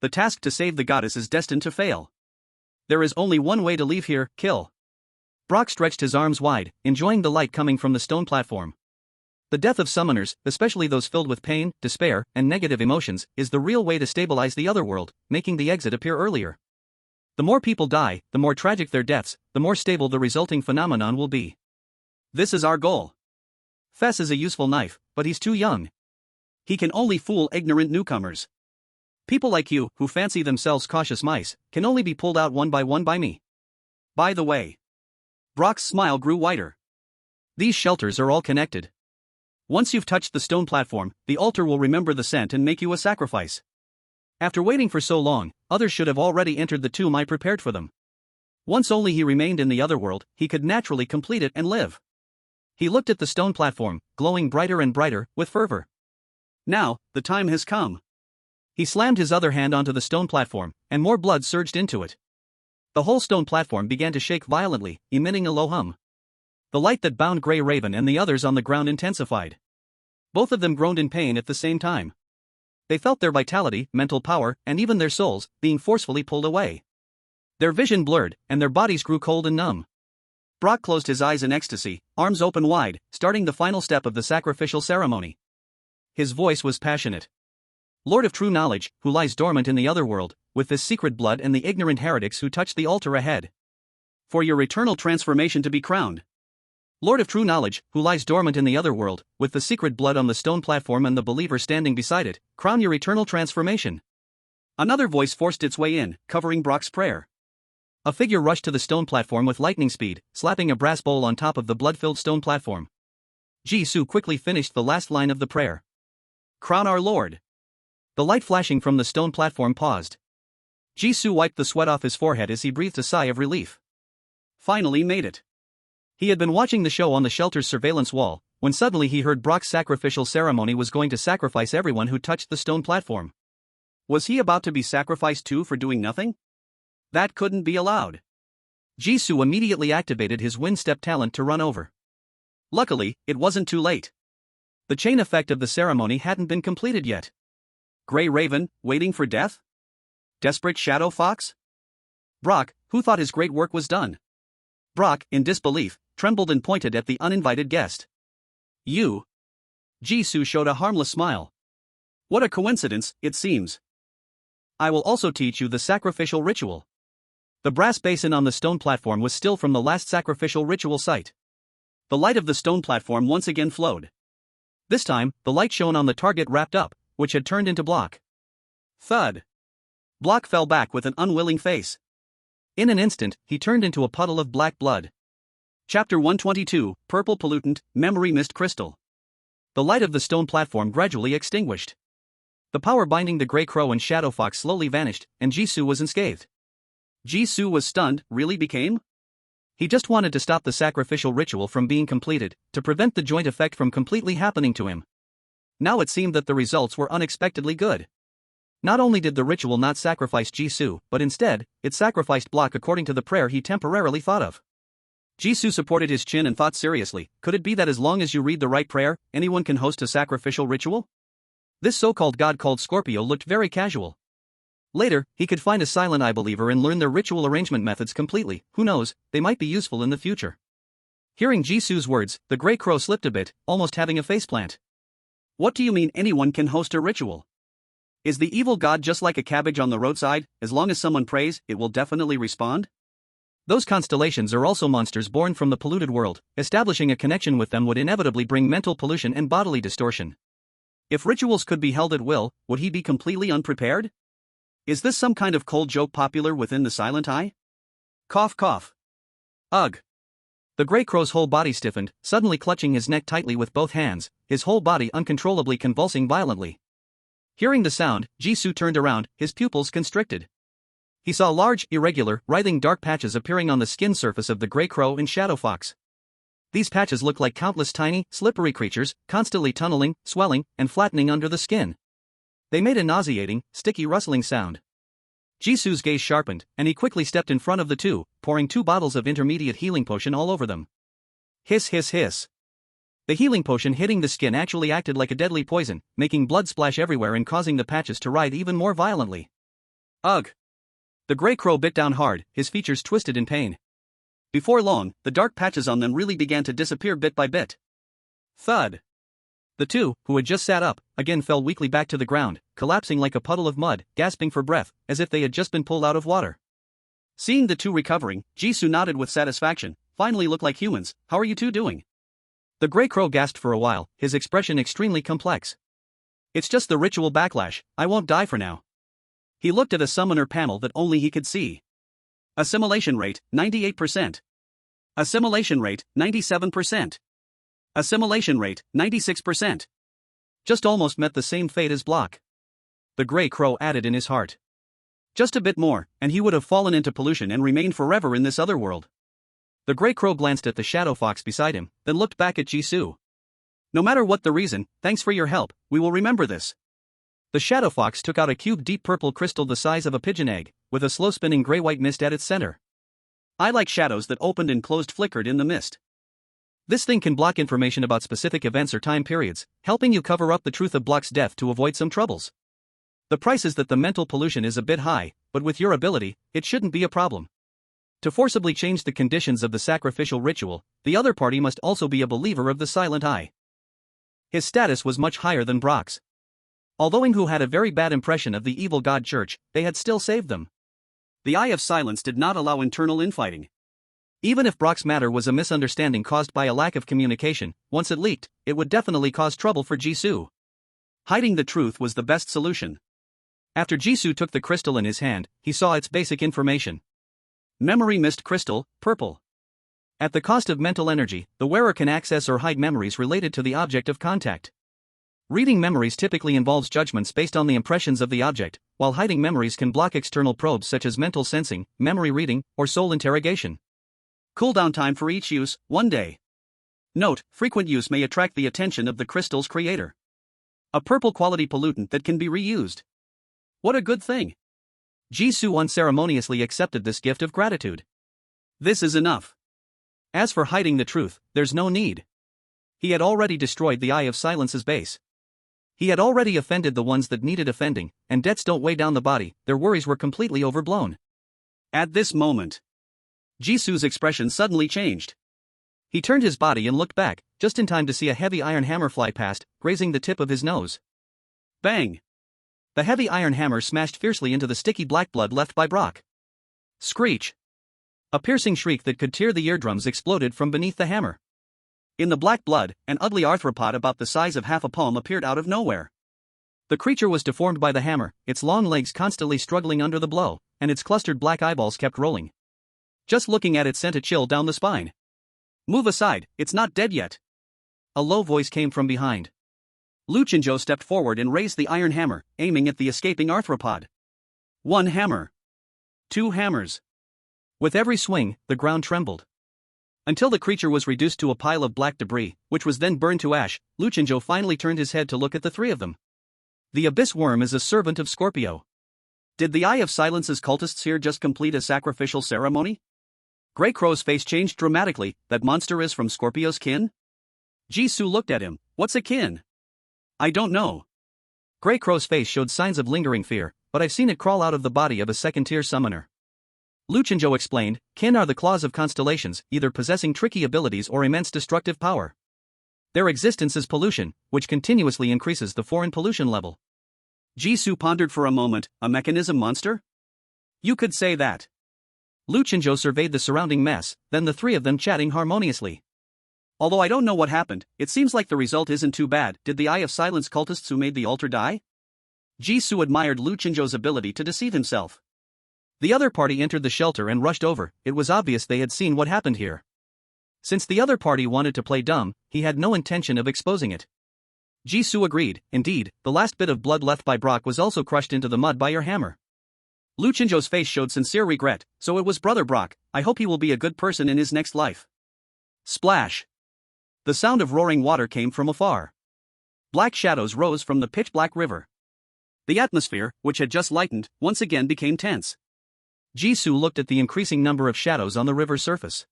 The task to save the goddess is destined to fail. There is only one way to leave here, kill. Brock stretched his arms wide, enjoying the light coming from the stone platform. The death of summoners, especially those filled with pain, despair, and negative emotions, is the real way to stabilize the otherworld, making the exit appear earlier. The more people die, the more tragic their deaths, the more stable the resulting phenomenon will be. This is our goal. Fess is a useful knife, but he's too young. He can only fool ignorant newcomers. People like you, who fancy themselves cautious mice, can only be pulled out one by me. By the way. Brock's smile grew wider. These shelters are all connected. Once you've touched the stone platform, the altar will remember the scent and make you a sacrifice. After waiting for so long, others should have already entered the tomb I prepared for them. Once only he remained in the otherworld, he could naturally complete it and live. He looked at the stone platform, glowing brighter and brighter, with fervor. Now, the time has come. He slammed his other hand onto the stone platform, and more blood surged into it. The whole stone platform began to shake violently, emitting a low hum. The light that bound Grey Raven and the others on the ground intensified. Both of them groaned in pain at the same time. They felt their vitality, mental power, and even their souls, being forcefully pulled away. Their vision blurred, and their bodies grew cold and numb. Brock closed his eyes in ecstasy, arms open wide, starting the final step of the sacrificial ceremony. His voice was passionate. Lord of true knowledge, who lies dormant in the otherworld, with this secret blood and the ignorant heretics who touch the altar ahead. For your eternal transformation to be crowned. Lord of true knowledge, who lies dormant in the otherworld, with the secret blood on the stone platform and the believer standing beside it, crown your eternal transformation. Another voice forced its way in, covering Brock's prayer. A figure rushed to the stone platform with lightning speed, slapping a brass bowl on top of the blood-filled stone platform. Jisoo quickly finished the last line of the prayer. Crown our Lord. The light flashing from the stone platform paused. Jisoo wiped the sweat off his forehead as he breathed a sigh of relief. Finally made it. He had been watching the show on the shelter's surveillance wall, when suddenly he heard Brock's sacrificial ceremony was going to sacrifice everyone who touched the stone platform. Was he about to be sacrificed too for doing nothing? That couldn't be allowed. Jisoo immediately activated his wind step talent to run over. Luckily, it wasn't too late. The chain effect of the ceremony hadn't been completed yet. Grey Raven, waiting for death? Desperate Shadow Fox? Brock, who thought his great work was done. Brock, in disbelief, trembled and pointed at the uninvited guest. You? Jisoo showed a harmless smile. What a coincidence, it seems. I will also teach you the sacrificial ritual. The brass basin on the stone platform was still from the last sacrificial ritual site. The light of the stone platform once again flowed. This time, the light shone on the target wrapped up, which had turned into Block. Thud. Block fell back with an unwilling face. In an instant, he turned into a puddle of black blood. Chapter 122, Purple Pollutant, Memory Mist Crystal. The light of the stone platform gradually extinguished. The power binding the Grey Crow and Shadow Fox slowly vanished, and Jisoo was unscathed. Jisoo was stunned, really became? He just wanted to stop the sacrificial ritual from being completed, to prevent the joint effect from completely happening to him. Now it seemed that the results were unexpectedly good. Not only did the ritual not sacrifice Jisoo, but instead, it sacrificed Block according to the prayer he temporarily thought of. Jisoo supported his chin and thought seriously, could it be that as long as you read the right prayer, anyone can host a sacrificial ritual? This so-called god called Scorpio looked very casual. Later, he could find a silent eye believer and learn their ritual arrangement methods completely, who knows, they might be useful in the future. Hearing Jisoo's words, the Grey Crow slipped a bit, almost having a faceplant. What do you mean anyone can host a ritual? Is the evil god just like a cabbage on the roadside, as long as someone prays, it will definitely respond? Those constellations are also monsters born from the polluted world, establishing a connection with them would inevitably bring mental pollution and bodily distortion. If rituals could be held at will, would he be completely unprepared? Is this some kind of cold joke popular within the Silent Eye? Cough cough. Ugh. The Grey Crow's whole body stiffened, suddenly clutching his neck tightly with both hands, his whole body uncontrollably convulsing violently. Hearing the sound, Jisoo turned around, his pupils constricted. He saw large, irregular, writhing dark patches appearing on the skin surface of the Grey Crow and Shadow Fox. These patches looked like countless tiny, slippery creatures, constantly tunneling, swelling, and flattening under the skin. They made a nauseating, sticky rustling sound. Jisoo's gaze sharpened, and he quickly stepped in front of the two, pouring 2 bottles of intermediate healing potion all over them. Hiss hiss hiss. The healing potion hitting the skin actually acted like a deadly poison, making blood splash everywhere and causing the patches to writhe even more violently. Ugh. The Grey Crow bit down hard, his features twisted in pain. Before long, the dark patches on them really began to disappear bit by bit. Thud. The two, who had just sat up, again fell weakly back to the ground, collapsing like a puddle of mud, gasping for breath, as if they had just been pulled out of water. Seeing the two recovering, Jisoo nodded with satisfaction. Finally look like humans, how are you two doing? The Grey Crow gasped for a while, his expression extremely complex. It's just the ritual backlash, I won't die for now. He looked at a summoner panel that only he could see. Assimilation rate, 98%. Assimilation rate, 97%. Assimilation rate, 96%. Just almost met the same fate as Block. The Grey Crow added in his heart. Just a bit more, and he would have fallen into pollution and remained forever in this other world. The Grey Crow glanced at the Shadow Fox beside him, then looked back at Jisoo. No matter what the reason, thanks for your help, we will remember this. The Shadow Fox took out a cube deep purple crystal the size of a pigeon egg, with a slow-spinning gray-white mist at its center. I like shadows that opened and closed flickered in the mist. This thing can block information about specific events or time periods, helping you cover up the truth of Block's death to avoid some troubles. The price is that the mental pollution is a bit high, but with your ability, it shouldn't be a problem. To forcibly change the conditions of the sacrificial ritual, the other party must also be a believer of the Silent Eye. His status was much higher than Brock's. Although Ingu had a very bad impression of the evil god church, they had still saved them. The Eye of Silence did not allow internal infighting. Even if Brock's matter was a misunderstanding caused by a lack of communication, once it leaked, it would definitely cause trouble for Jisoo. Hiding the truth was the best solution. After Jisoo took the crystal in his hand, he saw its basic information. Memory Mist Crystal, purple. At the cost of mental energy, the wearer can access or hide memories related to the object of contact. Reading memories typically involves judgments based on the impressions of the object, while hiding memories can block external probes such as mental sensing, memory reading, or soul interrogation. Cooldown time for each use, 1 day. Note, frequent use may attract the attention of the crystal's creator. A purple quality pollutant that can be reused. What a good thing. Jisoo unceremoniously accepted this gift of gratitude. This is enough. As for hiding the truth, there's no need. He had already destroyed the Eye of Silence's base. He had already offended the ones that needed offending, and debts don't weigh down the body. Their worries were completely overblown. At this moment, Jisu's expression suddenly changed. He turned his body and looked back, just in time to see a heavy iron hammer fly past, grazing the tip of his nose. Bang! The heavy iron hammer smashed fiercely into the sticky black blood left by Brock. Screech! A piercing shriek that could tear the eardrums exploded from beneath the hammer. In the black blood, an ugly arthropod about the size of half a palm appeared out of nowhere. The creature was deformed by the hammer, its long legs constantly struggling under the blow, and its clustered black eyeballs kept rolling. Just looking at it sent a chill down the spine. "Move aside, it's not dead yet." A low voice came from behind. Luchinjo stepped forward and raised the iron hammer, aiming at the escaping arthropod. One hammer. Two hammers. With every swing, the ground trembled. Until the creature was reduced to a pile of black debris, which was then burned to ash, Luchinjo finally turned his head to look at the three of them. The Abyss Worm is a servant of Scorpio. Did the Eye of Silence's cultists here just complete a sacrificial ceremony? Grey Crow's face changed dramatically. That monster is from Scorpio's kin? Jisu looked at him. What's a kin? I don't know. Grey Crow's face showed signs of lingering fear, but I've seen it crawl out of the body of a second-tier summoner. Luchinjo explained, kin are the claws of constellations, either possessing tricky abilities or immense destructive power. Their existence is pollution, which continuously increases the foreign pollution level. Jisu pondered for a moment. A mechanism monster? You could say that. Luchinjo surveyed the surrounding mess, then the three of them chatting harmoniously. Although I don't know what happened, it seems like the result isn't too bad. Did the Eye of Silence cultists who made the altar die? Jisu admired Luchinjo's ability to deceive himself. The other party entered the shelter and rushed over. It was obvious they had seen what happened here. Since the other party wanted to play dumb, he had no intention of exposing it. Jisu agreed. Indeed, the last bit of blood left by Brock was also crushed into the mud by your hammer. Luchinjo's face showed sincere regret. So it was Brother Brock. I hope he will be a good person in his next life. Splash! The sound of roaring water came from afar. Black shadows rose from the pitch-black river. The atmosphere, which had just lightened, once again became tense. Jisu looked at the increasing number of shadows on the river's surface.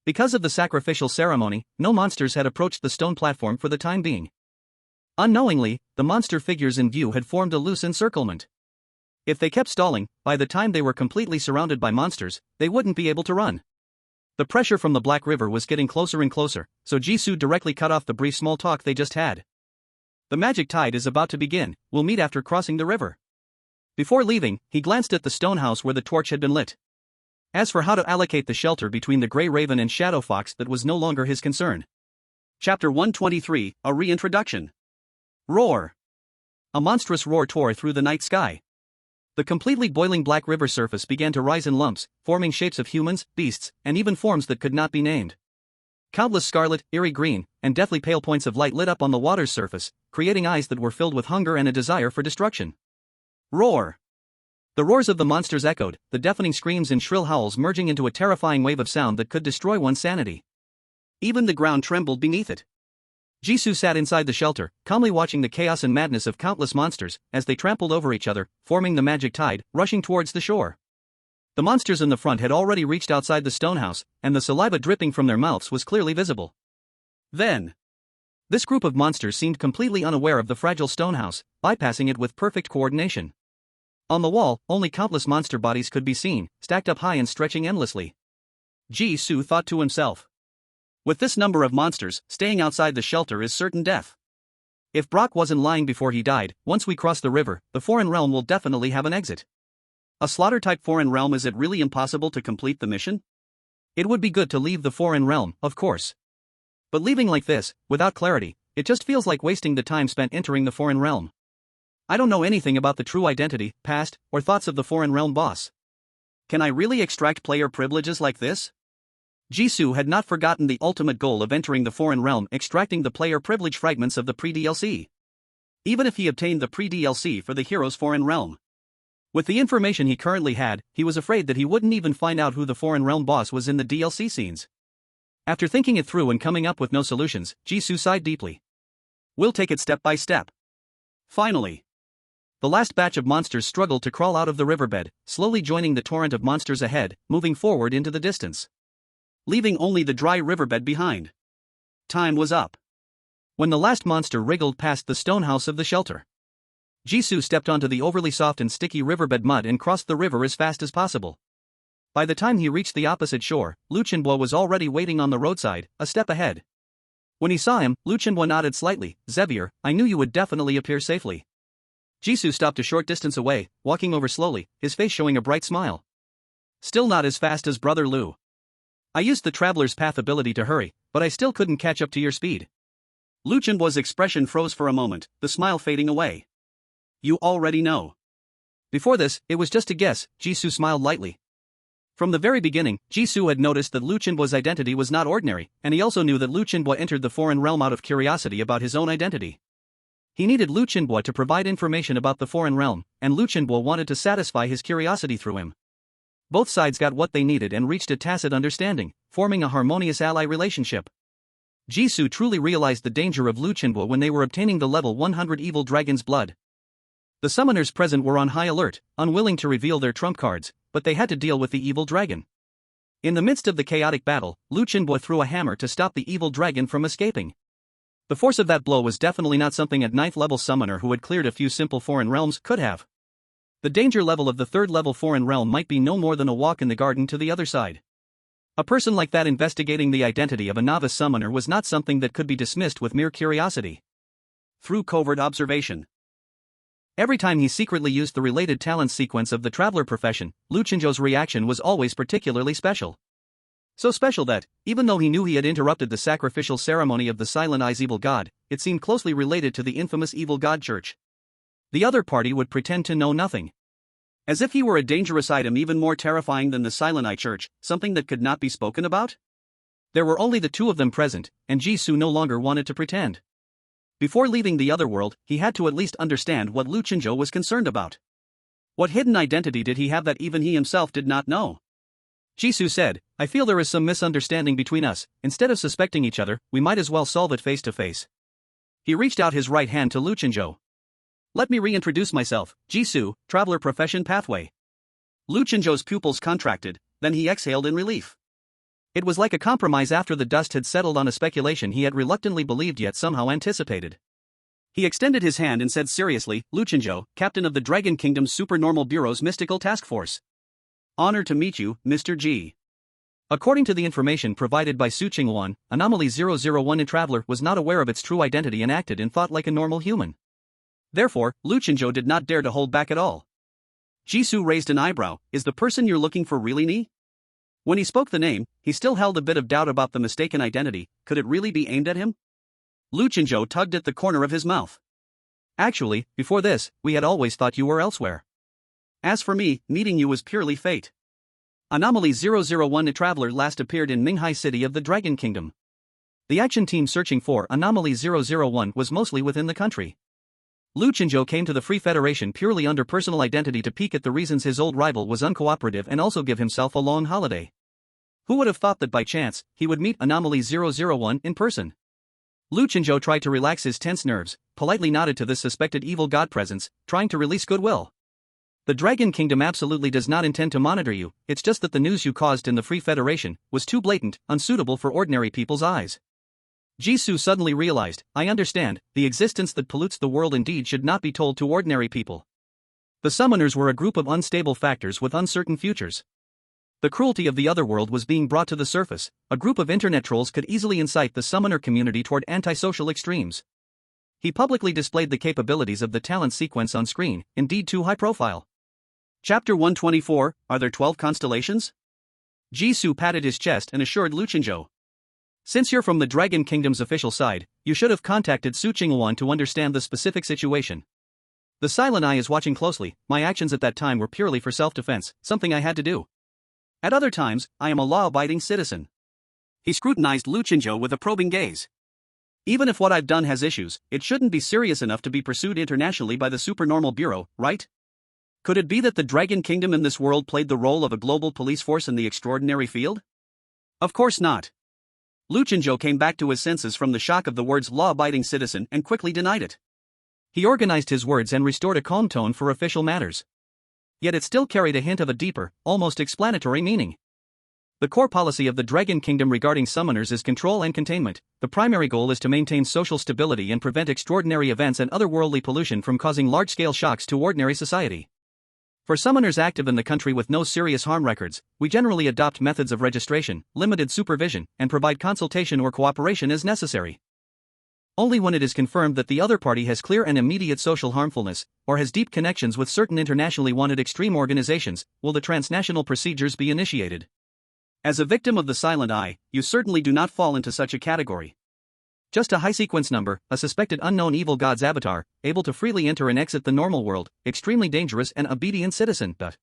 Because of the sacrificial ceremony, no monsters had approached the stone platform for the time being. Unknowingly, the monster figures in view had formed a loose encirclement. If they kept stalling, by the time they were completely surrounded by monsters, they wouldn't be able to run. The pressure from the Black River was getting closer and closer, so Jisu directly cut off the brief small talk they just had. The magic tide is about to begin. We'll meet after crossing the river. Before leaving, he glanced at the stone house where the torch had been lit. As for how to allocate the shelter between the Grey Raven and Shadow Fox, that was no longer his concern. Chapter 123, A Reintroduction. Roar! A monstrous roar tore through the night sky. The completely boiling Black River surface began to rise in lumps, forming shapes of humans, beasts, and even forms that could not be named. Countless scarlet, eerie green, and deathly pale points of light lit up on the water's surface, creating eyes that were filled with hunger and a desire for destruction. Roar! The roars of the monsters echoed, the deafening screams and shrill howls merging into a terrifying wave of sound that could destroy one's sanity. Even the ground trembled beneath it. Jisu sat inside the shelter, calmly watching the chaos and madness of countless monsters, as they trampled over each other, forming the magic tide, rushing towards the shore. The monsters in the front had already reached outside the stone house, and the saliva dripping from their mouths was clearly visible. Then, this group of monsters seemed completely unaware of the fragile stone house, bypassing it with perfect coordination. On the wall, only countless monster bodies could be seen, stacked up high and stretching endlessly. Jisu thought to himself. With this number of monsters, staying outside the shelter is certain death. If Brock wasn't lying before he died, once we cross the river, the foreign realm will definitely have an exit. A slaughter-type foreign realm. Is it really impossible to complete the mission? It would be good to leave the foreign realm, of course. But leaving like this, without clarity, it just feels like wasting the time spent entering the foreign realm. I don't know anything about the true identity, past, or thoughts of the foreign realm boss. Can I really extract player privileges like this? Jisu had not forgotten the ultimate goal of entering the foreign realm, extracting the player privilege fragments of the pre-DLC. Even if he obtained the pre-DLC for the hero's foreign realm. With the information he currently had, he was afraid that he wouldn't even find out who the foreign realm boss was in the DLC scenes. After thinking it through and coming up with no solutions, Jisu sighed deeply. We'll take it step by step. Finally, the last batch of monsters struggled to crawl out of the riverbed, slowly joining the torrent of monsters ahead, moving forward into the distance, leaving only the dry riverbed behind. Time was up. When the last monster wriggled past the stone house of the shelter, Jisoo stepped onto the overly soft and sticky riverbed mud and crossed the river as fast as possible. By the time he reached the opposite shore, Lu Chenbo was already waiting on the roadside, a step ahead. When he saw him, Lu Chenbo nodded slightly. "Xavier, I knew you would definitely appear safely." Jisoo stopped a short distance away, walking over slowly, his face showing a bright smile. "Still not as fast as Brother Lu. I used the Traveler's Path ability to hurry, but I still couldn't catch up to your speed." Lu Chenbo's expression froze for a moment, the smile fading away. "You already know." "Before this, it was just a guess," Jisoo smiled lightly. From the very beginning, Jisoo had noticed that Lu Chenbo's identity was not ordinary, and he also knew that Lu Chenbo entered the foreign realm out of curiosity about his own identity. He needed Lu Chenbo to provide information about the foreign realm, and Lu Chenbo wanted to satisfy his curiosity through him. Both sides got what they needed and reached a tacit understanding, forming a harmonious ally relationship. Jisoo truly realized the danger of Lu Chenbo when they were obtaining the level 100 evil dragon's blood. The summoners present were on high alert, unwilling to reveal their trump cards, but they had to deal with the evil dragon. In the midst of the chaotic battle, Lu Chenbo threw a hammer to stop the evil dragon from escaping. The force of that blow was definitely not something a 9th level summoner who had cleared a few simple foreign realms could have. The danger level of the 3rd level foreign realm might be no more than a walk in the garden to the other side. A person like that investigating the identity of a novice summoner was not something that could be dismissed with mere curiosity. Through covert observation. Every time he secretly used the related talent sequence of the traveler profession, Lu Chenbo's reaction was always particularly special. So special that, even though he knew he had interrupted the sacrificial ceremony of the Silent Eye's evil god, it seemed closely related to the infamous evil god church. The other party would pretend to know nothing. As if he were a dangerous item even more terrifying than the Silent Eye church, something that could not be spoken about? There were only the two of them present, and Jisoo no longer wanted to pretend. Before leaving the other world, he had to at least understand what Lu Chenbo was concerned about. What hidden identity did he have that even he himself did not know? Jisoo said, "I feel there is some misunderstanding between us. Instead of suspecting each other, we might as well solve it face to face." He reached out his right hand to Lu Chenbo. "Let me reintroduce myself, Jisoo, Traveler Profession Pathway." Lu Chenbo's pupils contracted, then he exhaled in relief. It was like a compromise after the dust had settled on a speculation he had reluctantly believed yet somehow anticipated. He extended his hand and said seriously, "Lu Chenbo, captain of the Dragon Kingdom's Supernormal Bureau's Mystical Task Force. Honor to meet you, Mr. G." According to the information provided by Su Qingwan, Anomaly 001 in Traveler was not aware of its true identity and acted and thought like a normal human. Therefore, Lu Chenbo did not dare to hold back at all. Jisoo raised an eyebrow. "Is the person you're looking for really Ni?" When he spoke the name, he still held a bit of doubt about the mistaken identity. Could it really be aimed at him? Lu Chenbo tugged at the corner of his mouth. "Actually, before this, we had always thought you were elsewhere. As for me, meeting you was purely fate." Anomaly 001 A Traveler last appeared in Minghai City of the Dragon Kingdom. The action team searching for Anomaly 001 was mostly within the country. Lu Chenbo came to the Free Federation purely under personal identity to peek at the reasons his old rival was uncooperative and also give himself a long holiday. Who would have thought that by chance, he would meet Anomaly 001 in person? Lu Chenbo tried to relax his tense nerves, politely nodded to this suspected evil god presence, trying to release goodwill. "The Dragon Kingdom absolutely does not intend to monitor you, it's just that the news you caused in the Free Federation was too blatant, unsuitable for ordinary people's eyes." Jisoo suddenly realized, "I understand, the existence that pollutes the world indeed should not be told to ordinary people." The summoners were a group of unstable factors with uncertain futures. The cruelty of the other world was being brought to the surface. A group of internet trolls could easily incite the summoner community toward antisocial extremes. He publicly displayed the capabilities of the talent sequence on screen, indeed too high profile. Chapter 124, Are there 12 constellations? Jisoo patted his chest and assured Lu Chenbo. "Since you're from the Dragon Kingdom's official side, you should have contacted Su Qingwan to understand the specific situation. The Silent Eye is watching closely. My actions at that time were purely for self-defense, something I had to do. At other times, I am a law-abiding citizen." He scrutinized Lu Chenbo with a probing gaze. "Even if what I've done has issues, it shouldn't be serious enough to be pursued internationally by the Supernormal Bureau, right? Could it be that the Dragon Kingdom in this world played the role of a global police force in the extraordinary field? Of course not." Lu Chenbo came back to his senses from the shock of the words law-abiding citizen and quickly denied it. He organized his words and restored a calm tone for official matters. Yet it still carried a hint of a deeper, almost explanatory meaning. The core policy of the Dragon Kingdom regarding summoners is control and containment. The primary goal is to maintain social stability and prevent extraordinary events and otherworldly pollution from causing large-scale shocks to ordinary society. For summoners active in the country with no serious harm records, we generally adopt methods of registration, limited supervision, and provide consultation or cooperation as necessary. Only when it is confirmed that the other party has clear and immediate social harmfulness, or has deep connections with certain internationally wanted extreme organizations, will the transnational procedures be initiated. As a victim of the Silent Eye, you certainly do not fall into such a category. Just a high sequence number, a suspected unknown evil god's avatar, able to freely enter and exit the normal world, extremely dangerous and obedient citizen. But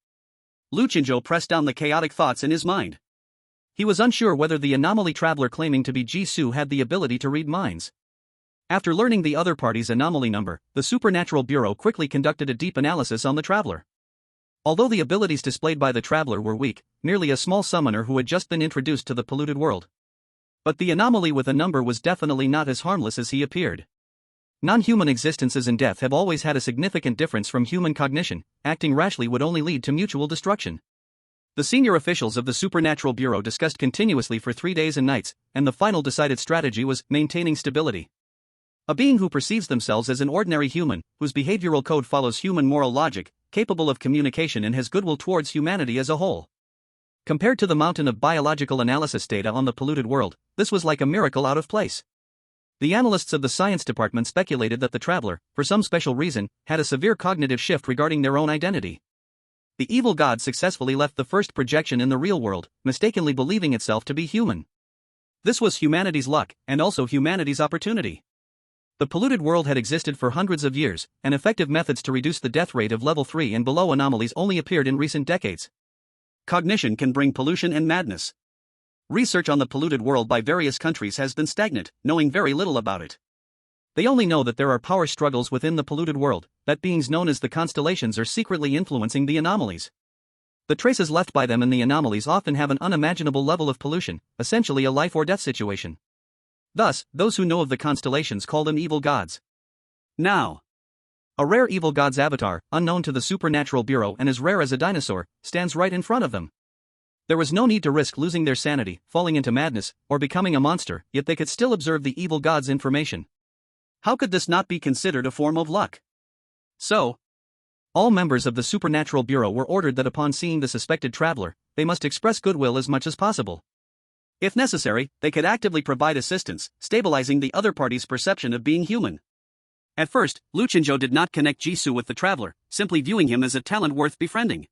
Lu Qinzhou pressed down the chaotic thoughts in his mind. He was unsure whether the anomaly traveler claiming to be Jisoo had the ability to read minds. After learning the other party's anomaly number, the Supernatural Bureau quickly conducted a deep analysis on the traveler. Although the abilities displayed by the traveler were weak, merely a small summoner who had just been introduced to the polluted world. But the anomaly with a number was definitely not as harmless as he appeared. Non-human existences in death have always had a significant difference from human cognition. Acting rashly would only lead to mutual destruction. The senior officials of the Supernatural Bureau discussed continuously for 3 days and nights, and the final decided strategy was maintaining stability. A being who perceives themselves as an ordinary human, whose behavioral code follows human moral logic, capable of communication and has goodwill towards humanity as a whole. Compared to the mountain of biological analysis data on the polluted world, this was like a miracle out of place. The analysts of the science department speculated that the traveler, for some special reason, had a severe cognitive shift regarding their own identity. The evil god successfully left the first projection in the real world, mistakenly believing itself to be human. This was humanity's luck, and also humanity's opportunity. The polluted world had existed for hundreds of years, and effective methods to reduce the death rate of level 3 and below anomalies only appeared in recent decades. Cognition can bring pollution and madness. Research on the polluted world by various countries has been stagnant, knowing very little about it. They only know that there are power struggles within the polluted world, that beings known as the constellations are secretly influencing the anomalies. The traces left by them in the anomalies often have an unimaginable level of pollution, essentially a life or death situation. Thus, those who know of the constellations call them evil gods. Now, a rare evil god's avatar, unknown to the Supernatural Bureau and as rare as a dinosaur, stands right in front of them. There was no need to risk losing their sanity, falling into madness, or becoming a monster, yet they could still observe the evil god's information. How could this not be considered a form of luck? So, all members of the Supernatural Bureau were ordered that upon seeing the suspected traveler, they must express goodwill as much as possible. If necessary, they could actively provide assistance, stabilizing the other party's perception of being human. At first, Lu Qinzhou did not connect Jisoo with the traveler, simply viewing him as a talent worth befriending.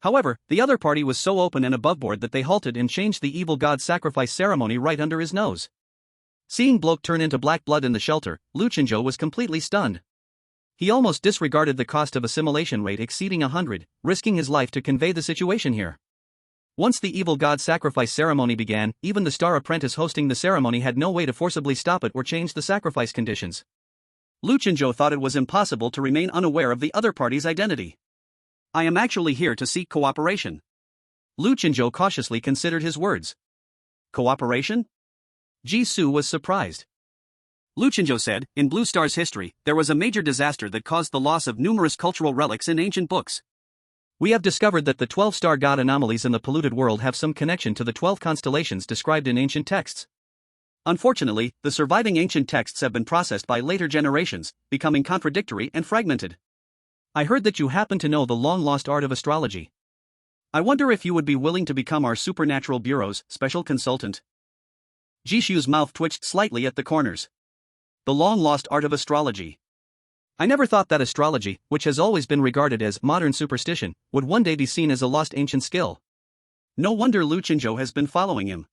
However, the other party was so open and aboveboard that they halted and changed the evil god's sacrifice ceremony right under his nose. Seeing bloke turn into black blood in the shelter, Lu Qinzhou was completely stunned. He almost disregarded the cost of assimilation rate exceeding 100, risking his life to convey the situation here. Once the evil god's sacrifice ceremony began, even the star apprentice hosting the ceremony had no way to forcibly stop it or change the sacrifice conditions. Lu Qinzhou thought it was impossible to remain unaware of the other party's identity. I am actually here to seek cooperation. Lu Qinzhou cautiously considered his words. Cooperation? Jisoo was surprised. Lu Qinzhou said, in Blue Star's history, there was a major disaster that caused the loss of numerous cultural relics in ancient books. We have discovered that the 12-star god anomalies in the polluted world have some connection to the 12 constellations described in ancient texts. Unfortunately, the surviving ancient texts have been processed by later generations, becoming contradictory and fragmented. I heard that you happen to know the long-lost art of astrology. I wonder if you would be willing to become our Supernatural Bureau's special consultant. Jisoo's mouth twitched slightly at the corners. The long-lost art of astrology. I never thought that astrology, which has always been regarded as modern superstition, would one day be seen as a lost ancient skill. No wonder Lu Qinzhou has been following him.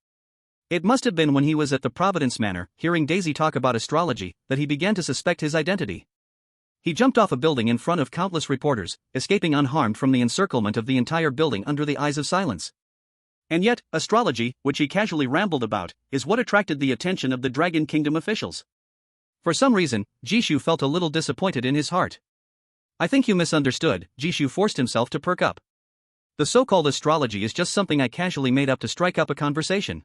It must have been when he was at the Providence Manor, hearing Daisy talk about astrology, that he began to suspect his identity. He jumped off a building in front of countless reporters, escaping unharmed from the encirclement of the entire building under the eyes of silence. And yet, astrology, which he casually rambled about, is what attracted the attention of the Dragon Kingdom officials. For some reason, Jisoo felt a little disappointed in his heart. I think you misunderstood. Jisoo forced himself to perk up. The so-called astrology is just something I casually made up to strike up a conversation.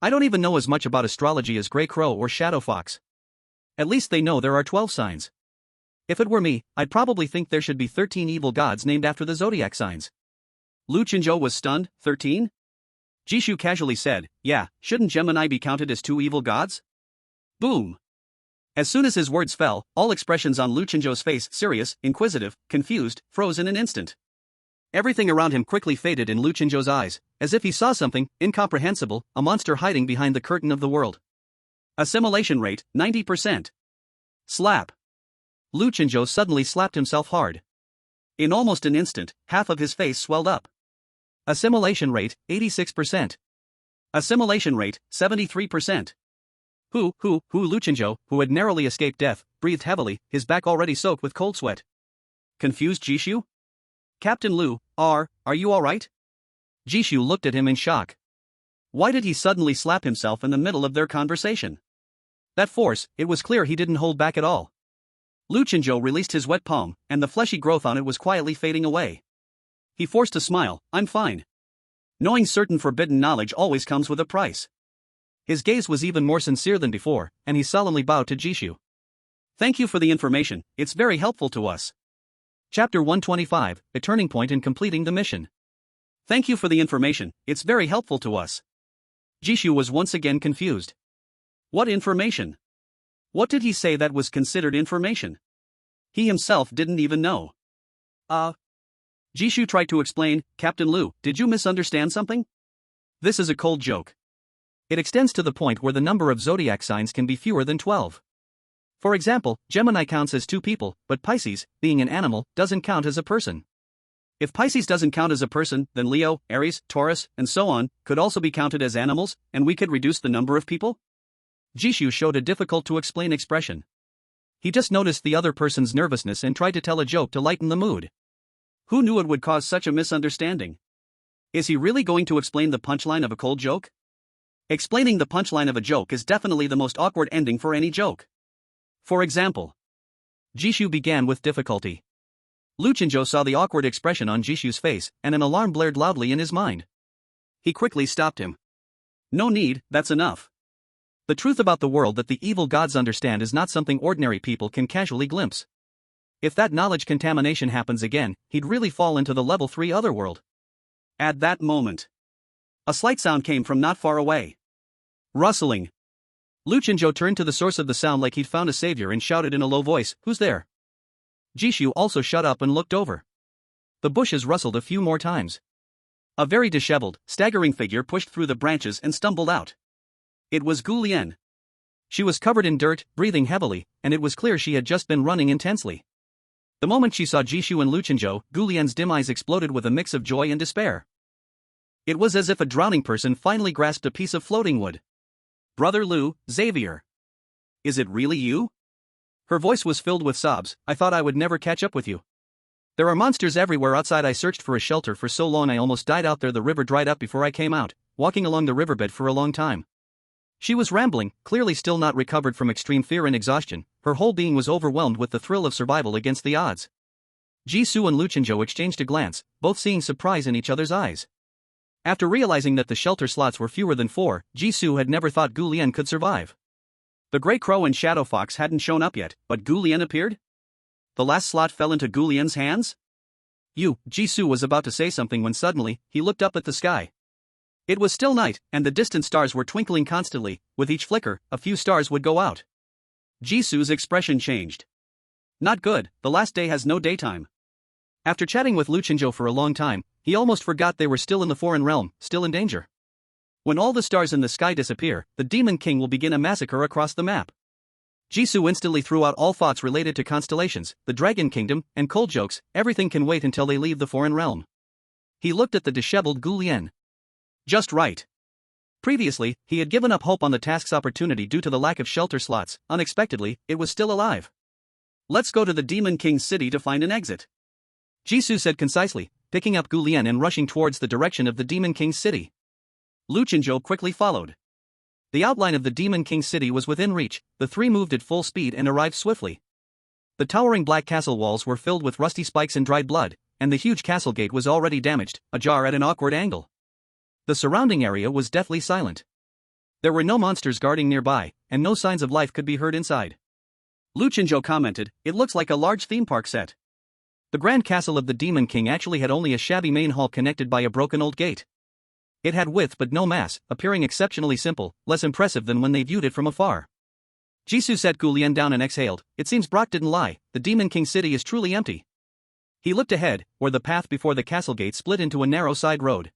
I don't even know as much about astrology as Grey Crow or Shadow Fox. At least they know there are 12 signs. If it were me, I'd probably think there should be 13 evil gods named after the zodiac signs. Lu Qinzhou was stunned. 13? Jishu casually said, yeah, shouldn't Gemini be counted as two evil gods? Boom. As soon as his words fell, all expressions on Lu Chenzhou's face, serious, inquisitive, confused, froze in an instant. Everything around him quickly faded in Lu Chenzhou's eyes, as if he saw something incomprehensible, a monster hiding behind the curtain of the world. Assimilation rate, 90%. Slap. Lu Chenzhou suddenly slapped himself hard. In almost an instant, half of his face swelled up. Assimilation rate, 86%. Assimilation rate, 73%. Lu Chenzhou, who had narrowly escaped death, breathed heavily, his back already soaked with cold sweat. Confused Jishu? Captain Lu, are you alright? Jishu looked at him in shock. Why did he suddenly slap himself in the middle of their conversation? That force, it was clear he didn't hold back at all. Lu Chenzhou released his wet palm, and the fleshy growth on it was quietly fading away. He forced a smile, I'm fine. Knowing certain forbidden knowledge always comes with a price. His gaze was even more sincere than before, and he solemnly bowed to Jishu. Thank you for the information, it's very helpful to us. Chapter 125, A Turning Point in Completing the Mission. Thank you for the information, it's very helpful to us. Jishu was once again confused. What information? What did he say that was considered information? He himself didn't even know. Jishu tried to explain, Captain Lu, did you misunderstand something? This is a cold joke. It extends to the point where the number of zodiac signs can be fewer than 12. For example, Gemini counts as two people, but Pisces, being an animal, doesn't count as a person. If Pisces doesn't count as a person, then Leo, Aries, Taurus, and so on, could also be counted as animals, and we could reduce the number of people? Jishu showed a difficult-to-explain expression. He just noticed the other person's nervousness and tried to tell a joke to lighten the mood. Who knew it would cause such a misunderstanding? Is he really going to explain the punchline of a cold joke? Explaining the punchline of a joke is definitely the most awkward ending for any joke. For example, Jishu began with difficulty. Lu Chenzhou saw the awkward expression on Jishu's face, and an alarm blared loudly in his mind. He quickly stopped him. No need, that's enough. The truth about the world that the evil gods understand is not something ordinary people can casually glimpse. If that knowledge contamination happens again, he'd really fall into the level 3 otherworld. At that moment, a slight sound came from not far away. Rustling. Lu Chenzhou turned to the source of the sound like he'd found a savior and shouted in a low voice, "Who's there?" Jishu also shut up and looked over. The bushes rustled a few more times. A very disheveled, staggering figure pushed through the branches and stumbled out. It was Gu Lian. She was covered in dirt, breathing heavily, and it was clear she had just been running intensely. The moment she saw Jishu and Lu Chenzhou, Gu Lian's dim eyes exploded with a mix of joy and despair. It was as if a drowning person finally grasped a piece of floating wood. "Brother Lu, Xavier. Is it really you?" Her voice was filled with sobs. "I thought I would never catch up with you. There are monsters everywhere outside. I searched for a shelter for so long I almost died out there. The river dried up before I came out, walking along the riverbed for a long time." She was rambling, clearly still not recovered from extreme fear and exhaustion. Her whole being was overwhelmed with the thrill of survival against the odds. Jisoo and Lu Chenzhou exchanged a glance, both seeing surprise in each other's eyes. After realizing that the shelter slots were fewer than 4, Jisoo had never thought Gu Lian could survive. The Grey Crow and Shadow Fox hadn't shown up yet, but Gu Lian appeared? The last slot fell into Gu Lian's hands? Jisoo was about to say something when suddenly, he looked up at the sky. It was still night, and the distant stars were twinkling constantly. With each flicker, a few stars would go out. Jisoo's expression changed. Not good, the last day has no daytime. After chatting with Lu Chenzhou for a long time, he almost forgot they were still in the foreign realm, still in danger. When all the stars in the sky disappear, the Demon King will begin a massacre across the map. Jisoo instantly threw out all thoughts related to constellations, the Dragon Kingdom, and cold jokes. Everything can wait until they leave the foreign realm. He looked at the disheveled Gu Lian. Just right. Previously, he had given up hope on the task's opportunity due to the lack of shelter slots. Unexpectedly, it was still alive. Let's go to the Demon King's city to find an exit, Jisoo said concisely, picking up Gu Lian and rushing towards the direction of the Demon King's city. Lu Chenzhou quickly followed. The outline of the Demon King's city was within reach. The three moved at full speed and arrived swiftly. The towering black castle walls were filled with rusty spikes and dried blood, and the huge castle gate was already damaged, ajar at an awkward angle. The surrounding area was deathly silent. There were no monsters guarding nearby, and no signs of life could be heard inside. Lu Chenzhou commented, "It looks like a large theme park set." The grand castle of the Demon King actually had only a shabby main hall connected by a broken old gate. It had width but no mass, appearing exceptionally simple, less impressive than when they viewed it from afar. Jisoo set Gu Lien down and exhaled. It seems Brock didn't lie, the Demon King city is truly empty. He looked ahead, where the path before the castle gate split into a narrow side road.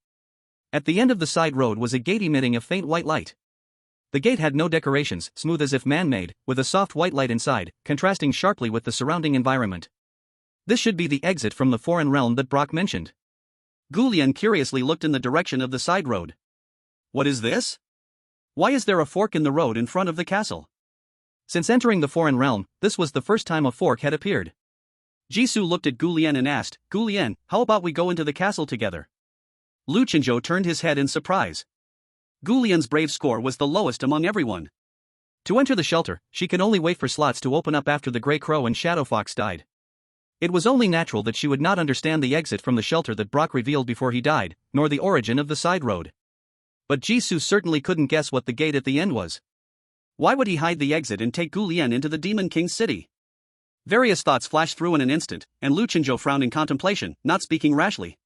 At the end of the side road was a gate emitting a faint white light. The gate had no decorations, smooth as if man-made, with a soft white light inside, contrasting sharply with the surrounding environment. This should be the exit from the foreign realm that Brock mentioned. Gu Lien curiously looked in the direction of the side road. What is this? Why is there a fork in the road in front of the castle? Since entering the foreign realm, this was the first time a fork had appeared. Jisoo looked at Gu Lien and asked, Gu Lien, how about we go into the castle together? Lu Chenzhou turned his head in surprise. Gu Lien's brave score was the lowest among everyone. To enter the shelter, she could only wait for slots to open up after the Grey Crow and Shadow Fox died. It was only natural that she would not understand the exit from the shelter that Brock revealed before he died, nor the origin of the side road. But Jisoo certainly couldn't guess what the gate at the end was. Why would he hide the exit and take Gu Lien into the Demon King's city? Various thoughts flashed through in an instant, and Lu Chenzhou frowned in contemplation, not speaking rashly.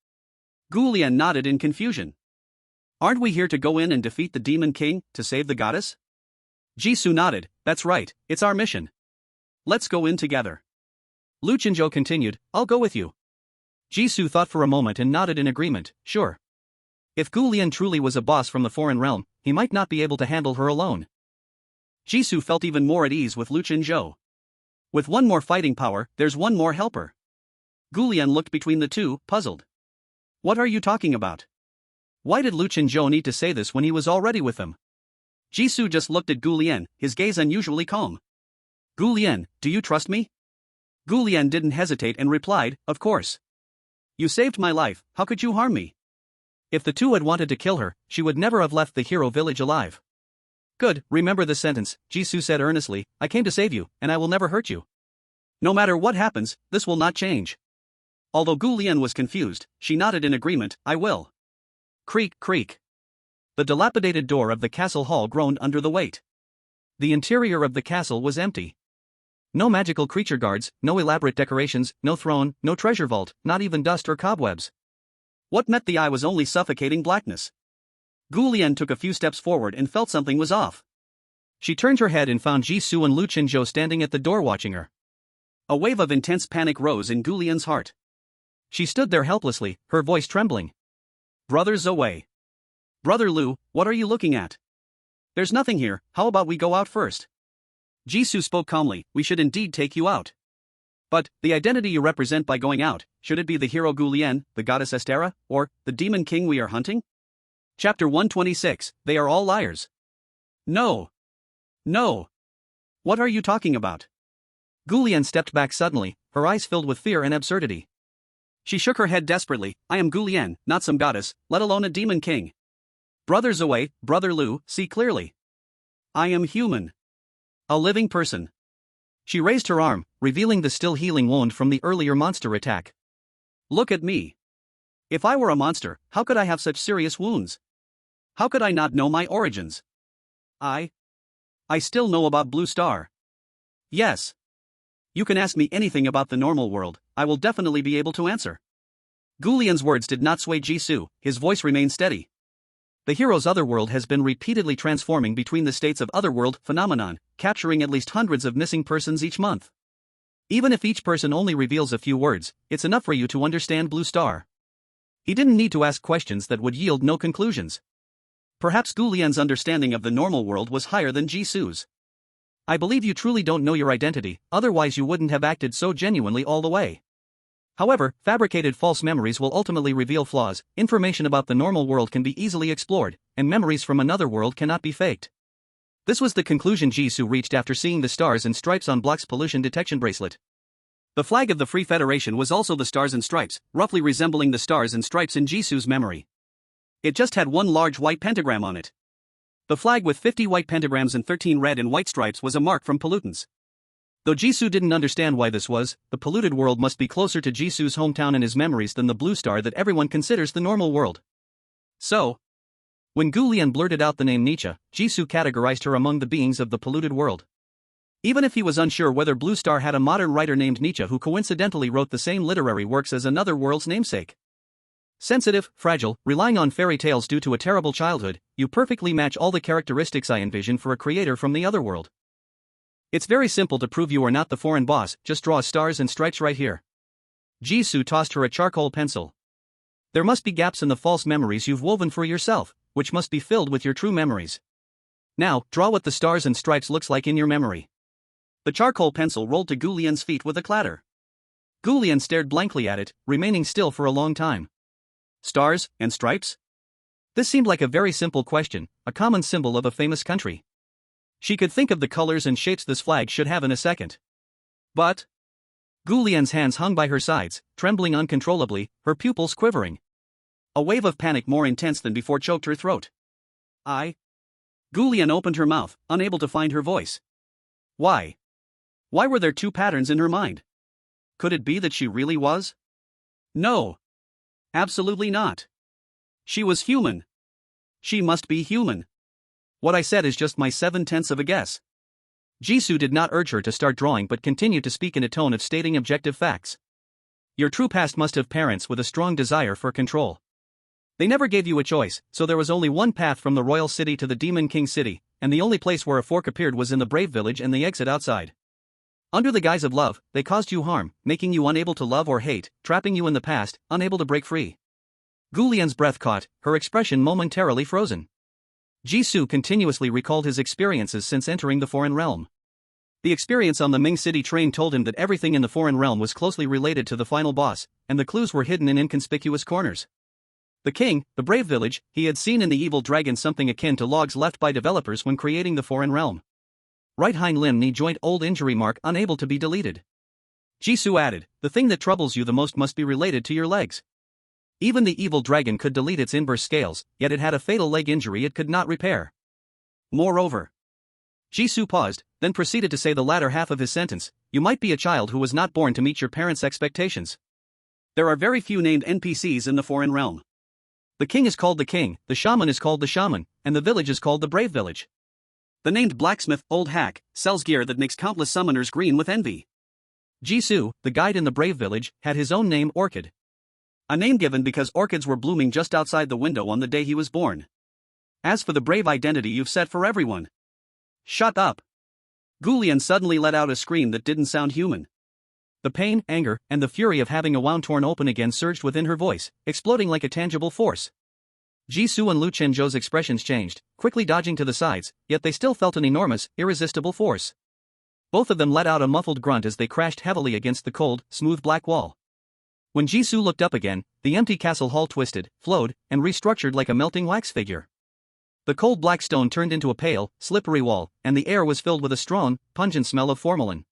Gu Lien nodded in confusion. Aren't we here to go in and defeat the Demon King, to save the goddess? Jisoo nodded. That's right, it's our mission. Let's go in together. Lu Chenzhou continued, I'll go with you. Jisoo thought for a moment and nodded in agreement, sure. If Gu Lien truly was a boss from the foreign realm, he might not be able to handle her alone. Jisoo felt even more at ease with Lu Chenzhou. With one more fighting power, there's one more helper. Gu Lien looked between the two, puzzled. What are you talking about? Why did Lu Chenzhou need to say this when he was already with them? Jisoo just looked at Gu Lien, his gaze unusually calm. Gu Lien, do you trust me? Gu Lien didn't hesitate and replied, of course. You saved my life, how could you harm me? If the two had wanted to kill her, she would never have left the hero village alive. Good, remember this sentence, Jisoo said earnestly, I came to save you, and I will never hurt you. No matter what happens, this will not change. Although Gu Lien was confused, she nodded in agreement, I will. Creak, creak. The dilapidated door of the castle hall groaned under the weight. The interior of the castle was empty. No magical creature guards, no elaborate decorations, no throne, no treasure vault, not even dust or cobwebs. What met the eye was only suffocating blackness. Gu Lien took a few steps forward and felt something was off. She turned her head and found Jisoo and Lu Chenzhou standing at the door watching her. A wave of intense panic rose in Gu Lien's heart. She stood there helplessly, her voice trembling. Brother Zoe. Brother Lu, what are you looking at? There's nothing here, how about we go out first? Jisoo spoke calmly, we should indeed take you out. But, the identity you represent by going out, should it be the hero Gu Lien, the goddess Estera, or the demon king we are hunting? Chapter 126, They are all liars. No. No. What are you talking about? Gu Lien stepped back suddenly, her eyes filled with fear and absurdity. She shook her head desperately, I am Gu Lien, not some goddess, let alone a demon king. Brother Zoe, Brother Lu, see clearly. I am human. A living person. She raised her arm, revealing the still healing wound from the earlier monster attack. Look at me. If I were a monster, how could I have such serious wounds? How could I not know my origins? I still know about Blue Star. Yes. You can ask me anything about the normal world, I will definitely be able to answer. Gu Lien's words did not sway Jisoo, his voice remained steady. The hero's otherworld has been repeatedly transforming between the states of otherworld phenomenon, capturing at least hundreds of missing persons each month. Even if each person only reveals a few words, it's enough for you to understand Blue Star. He didn't need to ask questions that would yield no conclusions. Perhaps Gu Lien's understanding of the normal world was higher than Jisoo's. I believe you truly don't know your identity, otherwise you wouldn't have acted so genuinely all the way. However, fabricated false memories will ultimately reveal flaws, information about the normal world can be easily explored, and memories from another world cannot be faked. This was the conclusion Jisoo reached after seeing the stars and stripes on Block's pollution detection bracelet. The flag of the Free Federation was also the stars and stripes, roughly resembling the stars and stripes in Jisoo's memory. It just had one large white pentagram on it. The flag with 50 white pentagrams and 13 red and white stripes was a mark from pollutants. Though Jisoo didn't understand why this was, the polluted world must be closer to Jisoo's hometown in his memories than the blue star that everyone considers the normal world. So, when Gu Lien blurted out the name Nietzsche, Jisoo categorized her among the beings of the polluted world. Even if he was unsure whether Blue Star had a modern writer named Nietzsche who coincidentally wrote the same literary works as another world's namesake. Sensitive, fragile, relying on fairy tales due to a terrible childhood, you perfectly match all the characteristics I envision for a creator from the other world. It's very simple to prove you are not the foreign boss, just draw stars and stripes right here. Jisoo tossed her a charcoal pencil. There must be gaps in the false memories you've woven for yourself, which must be filled with your true memories. Now, draw what the stars and stripes looks like in your memory. The charcoal pencil rolled to Gu Lian's feet with a clatter. Gu Lian stared blankly at it, remaining still for a long time. Stars and stripes? This seemed like a very simple question, a common symbol of a famous country. She could think of the colors and shapes this flag should have in a second. But Gu Lian's hands hung by her sides, trembling uncontrollably, her pupils quivering. A wave of panic more intense than before choked her throat. Gu Lian opened her mouth, unable to find her voice. Why? Why were there two patterns in her mind? Could it be that she really was? No. Absolutely not. She was human. She must be human. What I said is just my 7/10 of a guess. Jisoo did not urge her to start drawing but continued to speak in a tone of stating objective facts. Your true past must have parents with a strong desire for control. They never gave you a choice, so there was only one path from the royal city to the demon king city, and the only place where a fork appeared was in the brave village and the exit outside. Under the guise of love, they caused you harm, making you unable to love or hate, trapping you in the past, unable to break free. Gu Lian's breath caught, her expression momentarily frozen. Jisoo continuously recalled his experiences since entering the foreign realm. The experience on the Ming City train told him that everything in the foreign realm was closely related to the final boss, and the clues were hidden in inconspicuous corners. The king, the brave village, he had seen in the evil dragon something akin to logs left by developers when creating the foreign realm. Right hind limb knee joint old injury mark unable to be deleted. Jisoo added, the thing that troubles you the most must be related to your legs. Even the evil dragon could delete its inverse scales, yet it had a fatal leg injury it could not repair. Moreover. Jisoo paused, then proceeded to say the latter half of his sentence, you might be a child who was not born to meet your parents' expectations. There are very few named NPCs in the foreign realm. The king is called the king, the shaman is called the shaman, and the village is called the brave village. The named blacksmith, old hack, sells gear that makes countless summoners green with envy. Jisoo, the guide in the brave village, had his own name, Orchid. A name given because orchids were blooming just outside the window on the day he was born. As for the brave identity you've set for everyone. Shut up. Gu Lian suddenly let out a scream that didn't sound human. The pain, anger, and the fury of having a wound torn open again surged within her voice, exploding like a tangible force. Jisoo and Lu Chenzhou's expressions changed, quickly dodging to the sides, yet they still felt an enormous, irresistible force. Both of them let out a muffled grunt as they crashed heavily against the cold, smooth black wall. When Jisoo looked up again, the empty castle hall twisted, flowed, and restructured like a melting wax figure. The cold black stone turned into a pale, slippery wall, and the air was filled with a strong, pungent smell of formalin.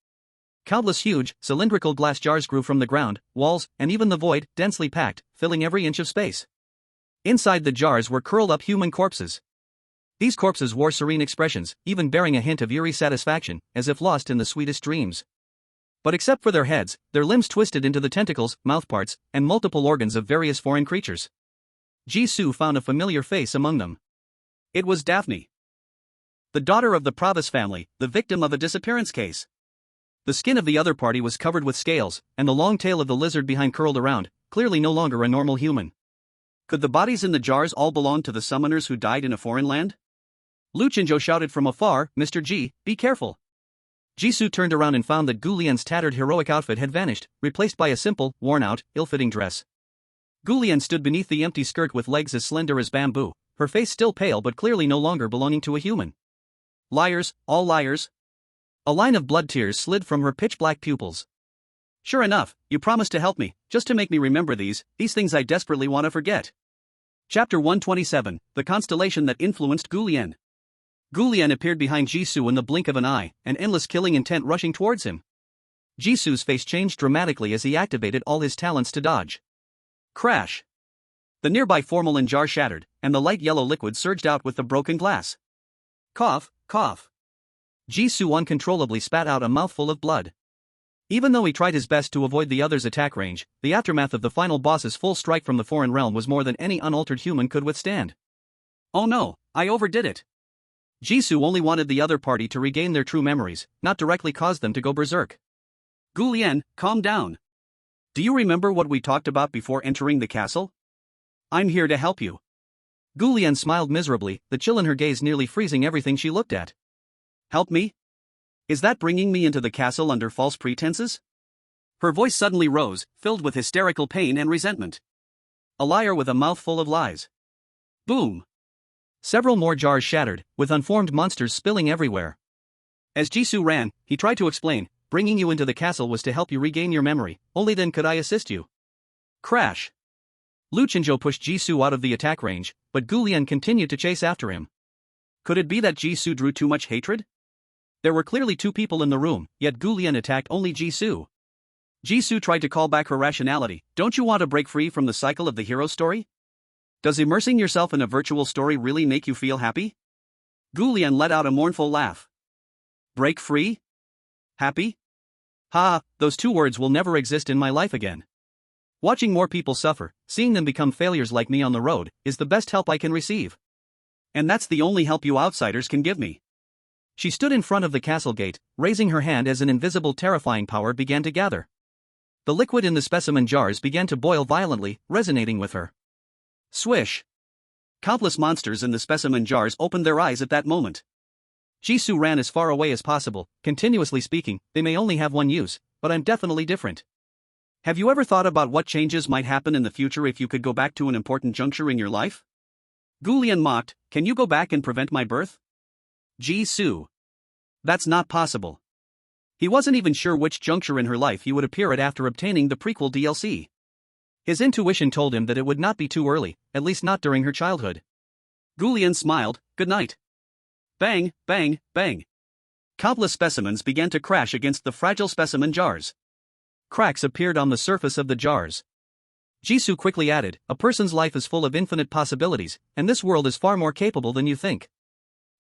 Countless huge, cylindrical glass jars grew from the ground, walls, and even the void, densely packed, filling every inch of space. Inside the jars were curled up human corpses. These corpses wore serene expressions, even bearing a hint of eerie satisfaction, as if lost in the sweetest dreams. But except for their heads, their limbs twisted into the tentacles, mouthparts, and multiple organs of various foreign creatures. Jisoo found a familiar face among them. It was Daphne. The daughter of the Pravis family, the victim of a disappearance case. The skin of the other party was covered with scales, and the long tail of the lizard behind curled around, clearly no longer a normal human. Could the bodies in the jars all belong to the summoners who died in a foreign land? Lu Chenzhou shouted from afar, Mr. G, be careful. Jisoo turned around and found that Gu Lian's tattered heroic outfit had vanished, replaced by a simple, worn-out, ill-fitting dress. Gu Lian stood beneath the empty skirt with legs as slender as bamboo, her face still pale but clearly no longer belonging to a human. Liars, all liars. A line of blood tears slid from her pitch-black pupils. Sure enough, you promised to help me, just to make me remember these things I desperately want to forget. Chapter 127, The Constellation That Influenced Gu Lian. Gu Lian appeared behind Jisoo in the blink of an eye, an endless killing intent rushing towards him. Jisoo's face changed dramatically as he activated all his talents to dodge. Crash! The nearby formalin jar shattered, and the light yellow liquid surged out with the broken glass. Cough, cough. Jisoo uncontrollably spat out a mouthful of blood. Even though he tried his best to avoid the other's attack range, the aftermath of the final boss's full strike from the foreign realm was more than any unaltered human could withstand. Oh no, I overdid it. Jisoo only wanted the other party to regain their true memories, not directly cause them to go berserk. Gu Lian, calm down. Do you remember what we talked about before entering the castle? I'm here to help you. Gu Lian smiled miserably, the chill in her gaze nearly freezing everything she looked at. Help me? Is that bringing me into the castle under false pretenses? Her voice suddenly rose, filled with hysterical pain and resentment. A liar with a mouthful of lies. Boom! Several more jars shattered, with unformed monsters spilling everywhere. As Jisoo ran, he tried to explain, bringing you into the castle was to help you regain your memory, only then could I assist you. Crash! Lu Chenzhou pushed Jisoo out of the attack range, but Gu Lian continued to chase after him. Could it be that Jisoo drew too much hatred? There were clearly two people in the room, yet Gu Lian attacked only Jisoo. Jisoo tried to call back her rationality. Don't you want to break free from the cycle of the hero story? Does immersing yourself in a virtual story really make you feel happy? Gu Lian let out a mournful laugh. Break free? Happy? Ha, those two words will never exist in my life again. Watching more people suffer, seeing them become failures like me on the road, is the best help I can receive. And that's the only help you outsiders can give me. She stood in front of the castle gate, raising her hand as an invisible terrifying power began to gather. The liquid in the specimen jars began to boil violently, resonating with her. Swish! Countless monsters in the specimen jars opened their eyes at that moment. Jisoo ran as far away as possible, continuously speaking, they may only have one use, but I'm definitely different. Have you ever thought about what changes might happen in the future if you could go back to an important juncture in your life? Gu Lian mocked, can you go back and prevent my birth? Jisoo. That's not possible. He wasn't even sure which juncture in her life he would appear at after obtaining the prequel DLC. His intuition told him that it would not be too early, at least not during her childhood. Gu Lian smiled, good night. Bang, bang, bang. Countless specimens began to crash against the fragile specimen jars. Cracks appeared on the surface of the jars. Jisoo quickly added, a person's life is full of infinite possibilities, and this world is far more capable than you think.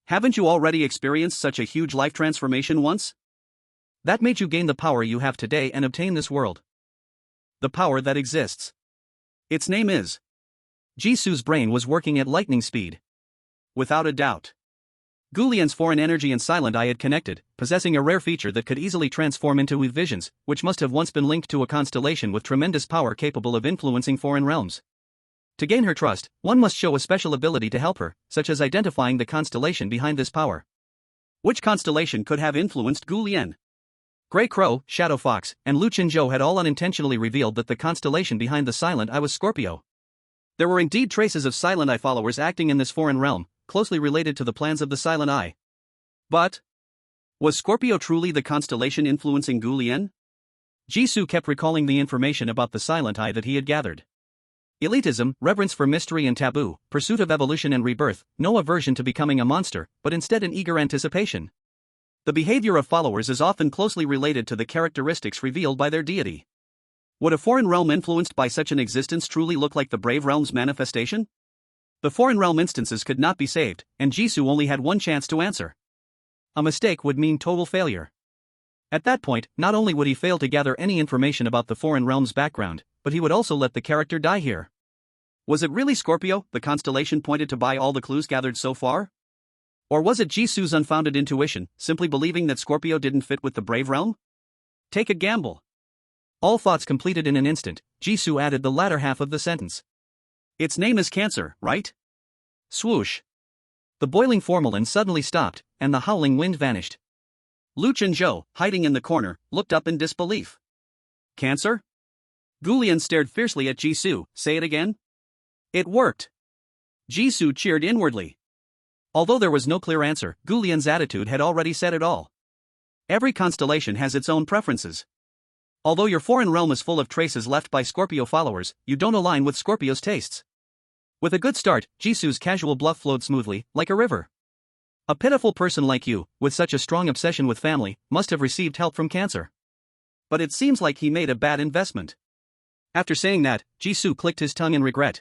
Haven't you already experienced such a huge life transformation once? That made you gain the power you have today and obtain this world. The power that exists. Its name is. Jisoo's brain was working at lightning speed. Without a doubt. Gu Lian's foreign energy and silent eye had connected, possessing a rare feature that could easily transform into weave visions, which must have once been linked to a constellation with tremendous power capable of influencing foreign realms. To gain her trust, one must show a special ability to help her, such as identifying the constellation behind this power. Which constellation could have influenced Gu Lian? Grey Crow, Shadow Fox, and Lu Chenzhou had all unintentionally revealed that the constellation behind the Silent Eye was Scorpio. There were indeed traces of Silent Eye followers acting in this foreign realm, closely related to the plans of the Silent Eye. But was Scorpio truly the constellation influencing Gu Lian? Jisoo kept recalling the information about the Silent Eye that he had gathered. Elitism, reverence for mystery and taboo, pursuit of evolution and rebirth, no aversion to becoming a monster, but instead an eager anticipation. The behavior of followers is often closely related to the characteristics revealed by their deity. Would a foreign realm influenced by such an existence truly look like the Brave Realm's manifestation? The foreign realm instances could not be saved, and Jisoo only had one chance to answer. A mistake would mean total failure. At that point, not only would he fail to gather any information about the foreign realm's background, but he would also let the character die here. Was it really Scorpio, the constellation pointed to by all the clues gathered so far? Or was it Jisoo's unfounded intuition, simply believing that Scorpio didn't fit with the Brave Realm? Take a gamble. All thoughts completed in an instant, Jisoo added the latter half of the sentence. Its name is Cancer, right? Swoosh. The boiling formalin suddenly stopped, and the howling wind vanished. Lu Chenzhou, hiding in the corner, looked up in disbelief. Cancer? Gu Lian stared fiercely at Jisoo, say it again? It worked. Jisoo cheered inwardly. Although there was no clear answer, Gu Lian's attitude had already said it all. Every constellation has its own preferences. Although your foreign realm is full of traces left by Scorpio followers, you don't align with Scorpio's tastes. With a good start, Jisoo's casual bluff flowed smoothly, like a river. A pitiful person like you, with such a strong obsession with family, must have received help from Cancer. But it seems like he made a bad investment. After saying that, Jisoo clicked his tongue in regret.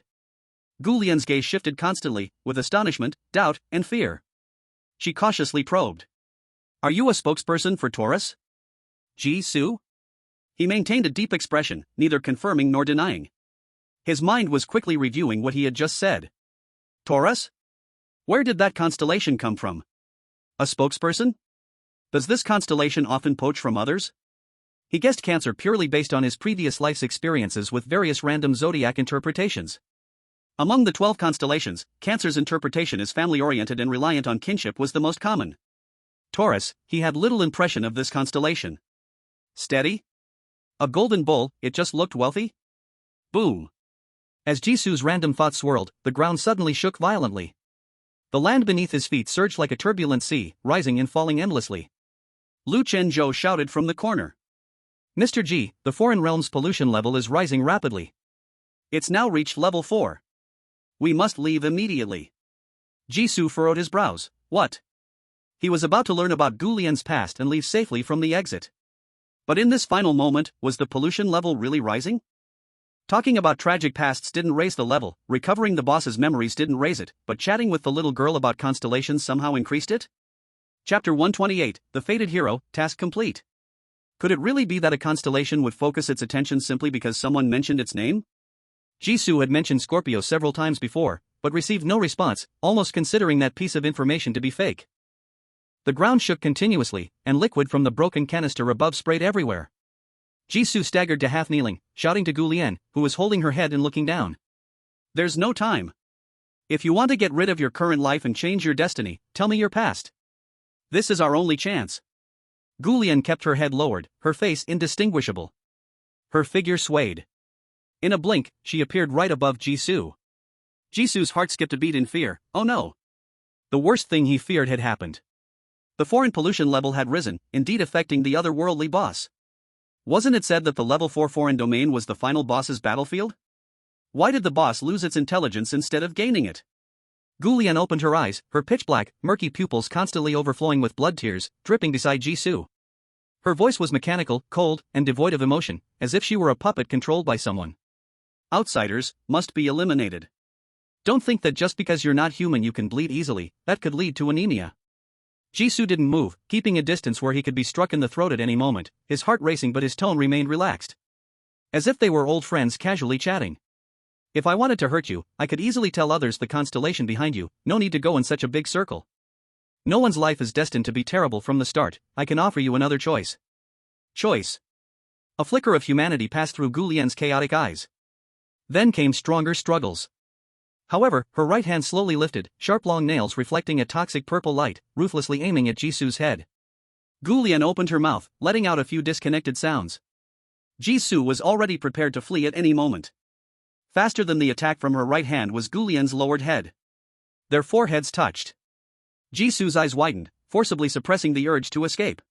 Gu Lian's gaze shifted constantly, with astonishment, doubt, and fear. She cautiously probed. Are you a spokesperson for Taurus? Jisoo? He maintained a deep expression, neither confirming nor denying. His mind was quickly reviewing what he had just said. Taurus? Where did that constellation come from? A spokesperson? Does this constellation often poach from others? He guessed Cancer purely based on his previous life's experiences with various random zodiac interpretations. Among the 12 constellations, Cancer's interpretation as family-oriented and reliant on kinship was the most common. Taurus, he had little impression of this constellation. Steady? A golden bull, it just looked wealthy? Boom. As Jisoo's random thoughts swirled, the ground suddenly shook violently. The land beneath his feet surged like a turbulent sea, rising and falling endlessly. Lu Chenzhou shouted from the corner. Mr. G, the foreign realm's pollution level is rising rapidly. It's now reached level 4. We must leave immediately. Jisoo furrowed his brows. What? He was about to learn about Gu Lian's past and leave safely from the exit. But in this final moment, was the pollution level really rising? Talking about tragic pasts didn't raise the level, recovering the boss's memories didn't raise it, but chatting with the little girl about constellations somehow increased it? Chapter 128, The Fated Hero, Task Complete. Could it really be that a constellation would focus its attention simply because someone mentioned its name? Jisoo had mentioned Scorpio several times before, but received no response, almost considering that piece of information to be fake. The ground shook continuously, and liquid from the broken canister above sprayed everywhere. Jisoo staggered to half kneeling, shouting to Gu Lian, who was holding her head and looking down. There's no time. If you want to get rid of your current life and change your destiny, tell me your past. This is our only chance. Gu Lian kept her head lowered, her face indistinguishable. Her figure swayed. In a blink, she appeared right above Jisoo. Jisoo's heart skipped a beat in fear. Oh no. The worst thing he feared had happened. The foreign pollution level had risen, indeed affecting the otherworldly boss. Wasn't it said that the level 4 foreign domain was the final boss's battlefield? Why did the boss lose its intelligence instead of gaining it? Gu Lian opened her eyes, her pitch-black, murky pupils constantly overflowing with blood tears, dripping beside Jisoo. Her voice was mechanical, cold, and devoid of emotion, as if she were a puppet controlled by someone. Outsiders must be eliminated. Don't think that just because you're not human you can bleed easily, that could lead to anemia. Jisoo didn't move, keeping a distance where he could be struck in the throat at any moment, his heart racing but his tone remained relaxed. As if they were old friends casually chatting. If I wanted to hurt you, I could easily tell others the constellation behind you, no need to go in such a big circle. No one's life is destined to be terrible from the start, I can offer you another choice. Choice. A flicker of humanity passed through Gu Lian's chaotic eyes. Then came stronger struggles. However, her right hand slowly lifted, sharp long nails reflecting a toxic purple light, ruthlessly aiming at Jisoo's head. Gu Lian opened her mouth, letting out a few disconnected sounds. Jisoo was already prepared to flee at any moment. Faster than the attack from her right hand was Gu Lian's lowered head. Their foreheads touched. Jisoo's eyes widened, forcibly suppressing the urge to escape.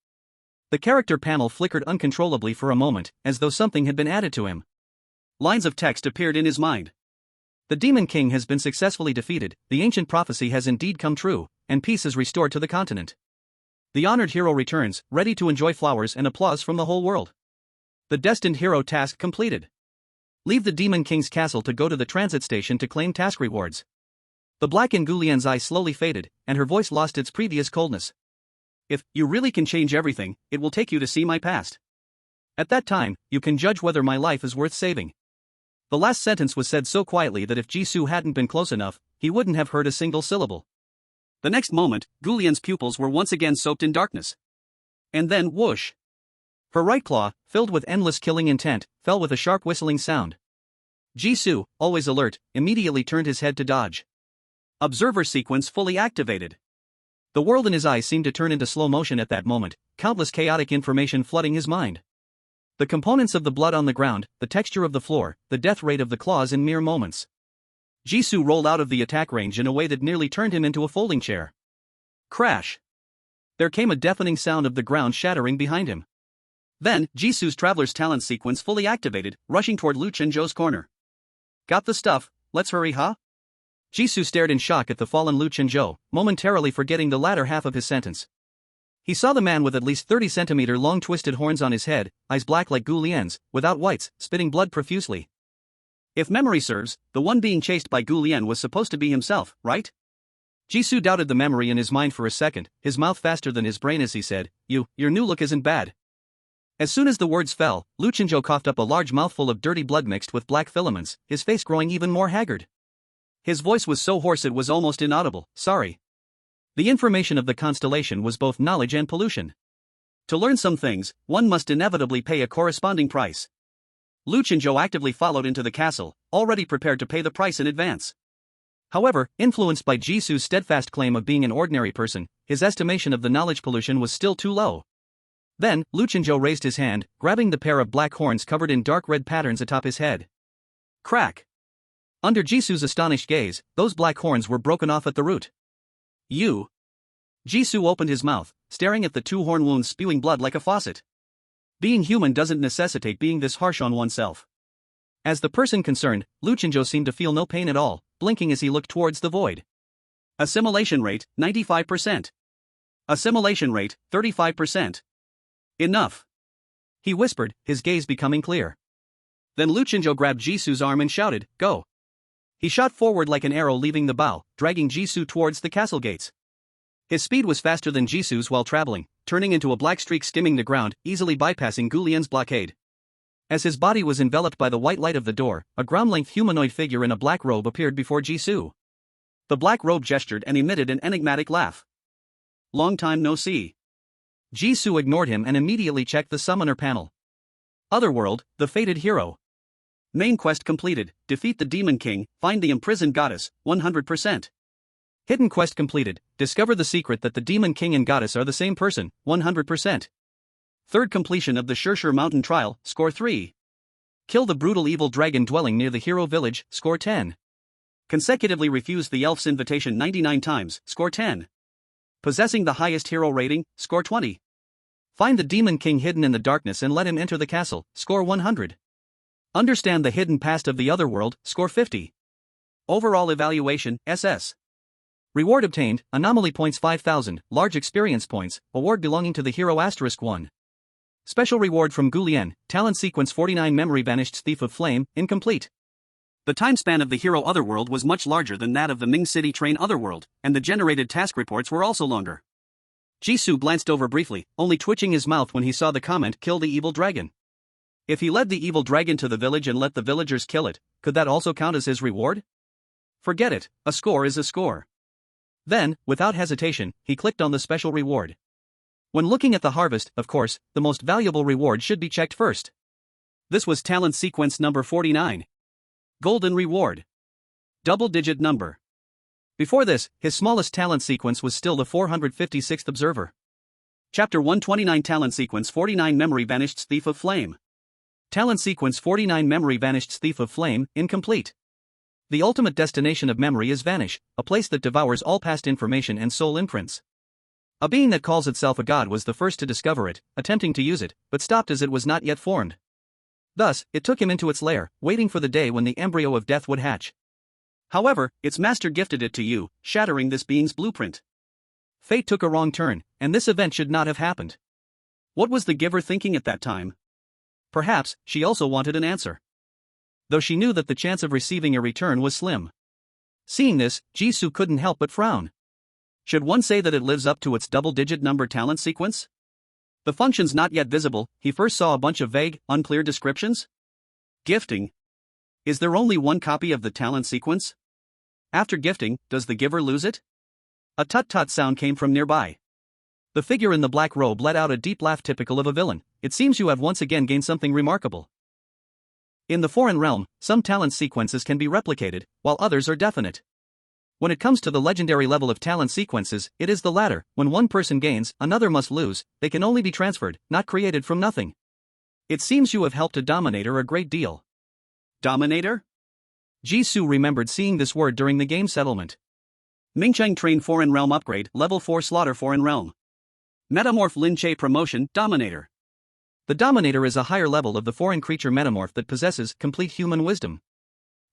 The character panel flickered uncontrollably for a moment, as though something had been added to him. Lines of text appeared in his mind. The Demon King has been successfully defeated, the ancient prophecy has indeed come true, and peace is restored to the continent. The honored hero returns, ready to enjoy flowers and applause from the whole world. The destined hero task completed. Leave the Demon King's castle to go to the transit station to claim task rewards. The black in Gu Lian's eyes slowly faded, and her voice lost its previous coldness. If you really can change everything, it will take you to see my past. At that time, you can judge whether my life is worth saving. The last sentence was said so quietly that if Jisoo hadn't been close enough, he wouldn't have heard a single syllable. The next moment, Gu Lian's pupils were once again soaked in darkness. And then whoosh! Her right claw, filled with endless killing intent, fell with a sharp whistling sound. Jisoo, always alert, immediately turned his head to dodge. Observer sequence fully activated. The world in his eyes seemed to turn into slow motion at that moment, countless chaotic information flooding his mind. The components of the blood on the ground, the texture of the floor, the death rate of the claws in mere moments. Jisoo rolled out of the attack range in a way that nearly turned him into a folding chair. Crash! There came a deafening sound of the ground shattering behind him. Then, Jisoo's traveler's talent sequence fully activated, rushing toward Lu Chenzhou's corner. Got the stuff, let's hurry, huh? Jisoo stared in shock at the fallen Lu Chenzhou, momentarily forgetting the latter half of his sentence. He saw the man with at least 30-centimeter long twisted horns on his head, eyes black like Gu Lian's, without whites, spitting blood profusely. If memory serves, the one being chased by Gu Lian was supposed to be himself, right? Jisoo doubted the memory in his mind for a second, his mouth faster than his brain as he said, your new look isn't bad. As soon as the words fell, Lu Chenzhou coughed up a large mouthful of dirty blood mixed with black filaments, his face growing even more haggard. His voice was so hoarse it was almost inaudible, sorry. The information of the constellation was both knowledge and pollution. To learn some things, one must inevitably pay a corresponding price. Luchinjo actively followed into the castle, already prepared to pay the price in advance. However, influenced by Jisu's steadfast claim of being an ordinary person, his estimation of the knowledge pollution was still too low. Then, Luchinjo raised his hand, grabbing the pair of black horns covered in dark red patterns atop his head. Crack! Under Jisu's astonished gaze, those black horns were broken off at the root. You! Jisu opened his mouth, staring at the two horn wounds spewing blood like a faucet. Being human doesn't necessitate being this harsh on oneself. As the person concerned, Luchinjo seemed to feel no pain at all, blinking as he looked towards the void. Assimilation rate, 95%. Assimilation rate, 35%. Enough! He whispered, his gaze becoming clear. Then Luchinjo grabbed Jisu's arm and shouted, "Go!" He shot forward like an arrow leaving the bow, dragging Jisu towards the castle gates. His speed was faster than Jisu's while traveling, turning into a black streak skimming the ground, easily bypassing Gulian's blockade. As his body was enveloped by the white light of the door, a ground-length humanoid figure in a black robe appeared before Jisu. The black robe gestured and emitted an enigmatic laugh. "Long time no see." Jisu ignored him and immediately checked the summoner panel. Otherworld, the fated hero. Main quest completed, defeat the Demon King, find the imprisoned goddess, 100%. Hidden quest completed, discover the secret that the Demon King and goddess are the same person, 100%. Third completion of the Shirshir Mountain Trial, score 3. Kill the brutal evil dragon dwelling near the hero village, score 10. Consecutively refuse the elf's invitation 99 times, score 10. Possessing the highest hero rating, score 20. Find the Demon King hidden in the darkness and let him enter the castle, score 100. Understand the hidden past of the otherworld, score 50. Overall evaluation, SS. Reward obtained, anomaly points 5,000, large experience points, award belonging to the hero *1. Special reward from Gulian, talent sequence 49 memory vanished thief of flame, incomplete. The time span of the hero otherworld was much larger than that of the Ming City train otherworld, and the generated task reports were also longer. Jisu glanced over briefly, only twitching his mouth when he saw the comment "kill the evil dragon." If he led the evil dragon to the village and let the villagers kill it, could that also count as his reward? Forget it, a score is a score. Then, without hesitation, he clicked on the special reward. When looking at the harvest, of course, the most valuable reward should be checked first. This was talent sequence number 49. Golden reward. Double-digit number. Before this, his smallest talent sequence was still the 456th observer. Chapter 129 Talent sequence 49 Memory vanished thief of flame. Talent sequence 49 Memory vanished thief of flame, incomplete. The ultimate destination of memory is vanish, a place that devours all past information and soul imprints. A being that calls itself a god was the first to discover it, attempting to use it, but stopped as it was not yet formed. Thus, it took him into its lair, waiting for the day when the embryo of death would hatch. However, its master gifted it to you, shattering this being's blueprint. Fate took a wrong turn, and this event should not have happened. What was the giver thinking at that time? Perhaps, she also wanted an answer. Though she knew that the chance of receiving a return was slim. Seeing this, Jisu couldn't help but frown. Should one say that it lives up to its double-digit number talent sequence? The functions not yet visible, he first saw a bunch of vague, unclear descriptions. Gifting. Is there only one copy of the talent sequence? After gifting, does the giver lose it? A tut-tut sound came from nearby. The figure in the black robe let out a deep laugh typical of a villain. It seems you have once again gained something remarkable. In the foreign realm, some talent sequences can be replicated, while others are definite. When it comes to the legendary level of talent sequences, it is the latter. When one person gains, another must lose. They can only be transferred, not created from nothing. It seems you have helped a dominator a great deal. Dominator? Jisu remembered seeing this word during the game settlement. Mingcheng Train Foreign Realm Upgrade, Level 4 Slaughter Foreign Realm. Metamorph Lin Che Promotion, Dominator. The Dominator is a higher level of the foreign creature metamorph that possesses complete human wisdom.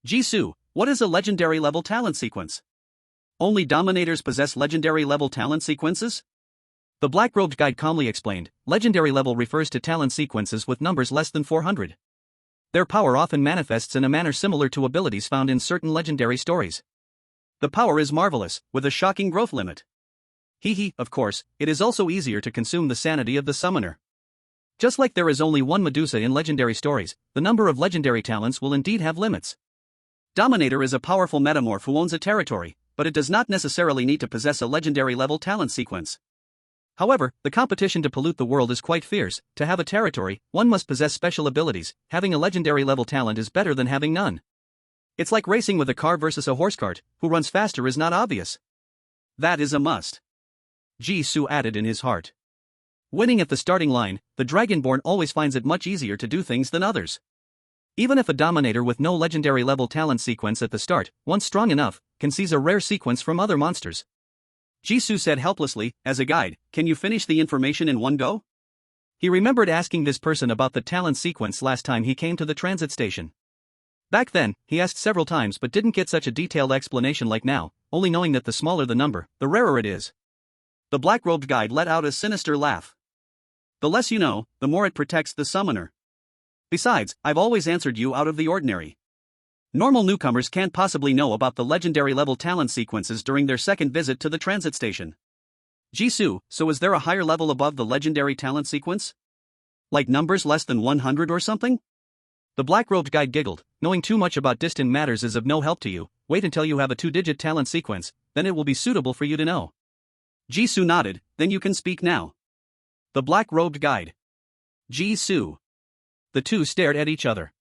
Jisu, what is a legendary level talent sequence? Only Dominators possess legendary level talent sequences? The black-robed guide calmly explained, legendary level refers to talent sequences with numbers less than 400. Their power often manifests in a manner similar to abilities found in certain legendary stories. The power is marvelous, with a shocking growth limit. Of course, it is also easier to consume the sanity of the summoner. Just like there is only one Medusa in legendary stories, the number of legendary talents will indeed have limits. Dominator is a powerful metamorph who owns a territory, but it does not necessarily need to possess a legendary level talent sequence. However, the competition to pollute the world is quite fierce. To have a territory, one must possess special abilities. Having a legendary level talent is better than having none. It's like racing with a car versus a horse cart. Who runs faster is not obvious. That is a must. Jisoo added in his heart. Winning at the starting line, the Dragonborn always finds it much easier to do things than others. Even if a Dominator with no legendary level talent sequence at the start, once strong enough, can seize a rare sequence from other monsters. Jisoo said helplessly, as a guide, can you finish the information in one go? He remembered asking this person about the talent sequence last time he came to the transit station. Back then, he asked several times but didn't get such a detailed explanation like now, only knowing that the smaller the number, the rarer it is. The black-robed guide let out a sinister laugh. The less you know, the more it protects the summoner. Besides, I've always answered you out of the ordinary. Normal newcomers can't possibly know about the legendary level talent sequences during their second visit to the transit station. Jisoo, so is there a higher level above the legendary talent sequence? Like numbers less than 100 or something? The black-robed guide giggled, knowing too much about distant matters is of no help to you. Wait until you have a 2-digit talent sequence, then it will be suitable for you to know. Jisoo nodded, then you can speak now. The black-robed guide. Jisoo. The two stared at each other.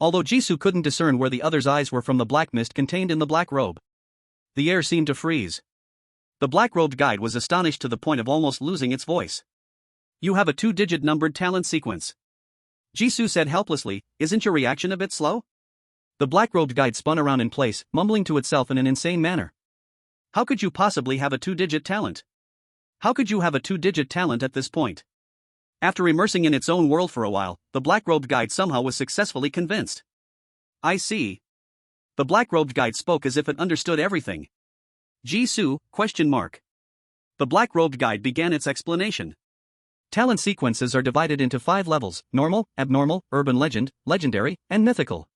Although Jisoo couldn't discern where the other's eyes were from the black mist contained in the black robe. The air seemed to freeze. The black-robed guide was astonished to the point of almost losing its voice. You have a 2-digit numbered talent sequence. Jisoo said helplessly, isn't your reaction a bit slow? The black-robed guide spun around in place, mumbling to itself in an insane manner. How could you possibly have a 2-digit talent? How could you have a 2-digit talent at this point? After immersing in its own world for a while, the black-robed guide somehow was successfully convinced. I see. The black-robed guide spoke as if it understood everything. Jisoo, ? The black-robed guide began its explanation. Talent sequences are divided into 5 levels: normal, abnormal, urban legend, legendary, and mythical.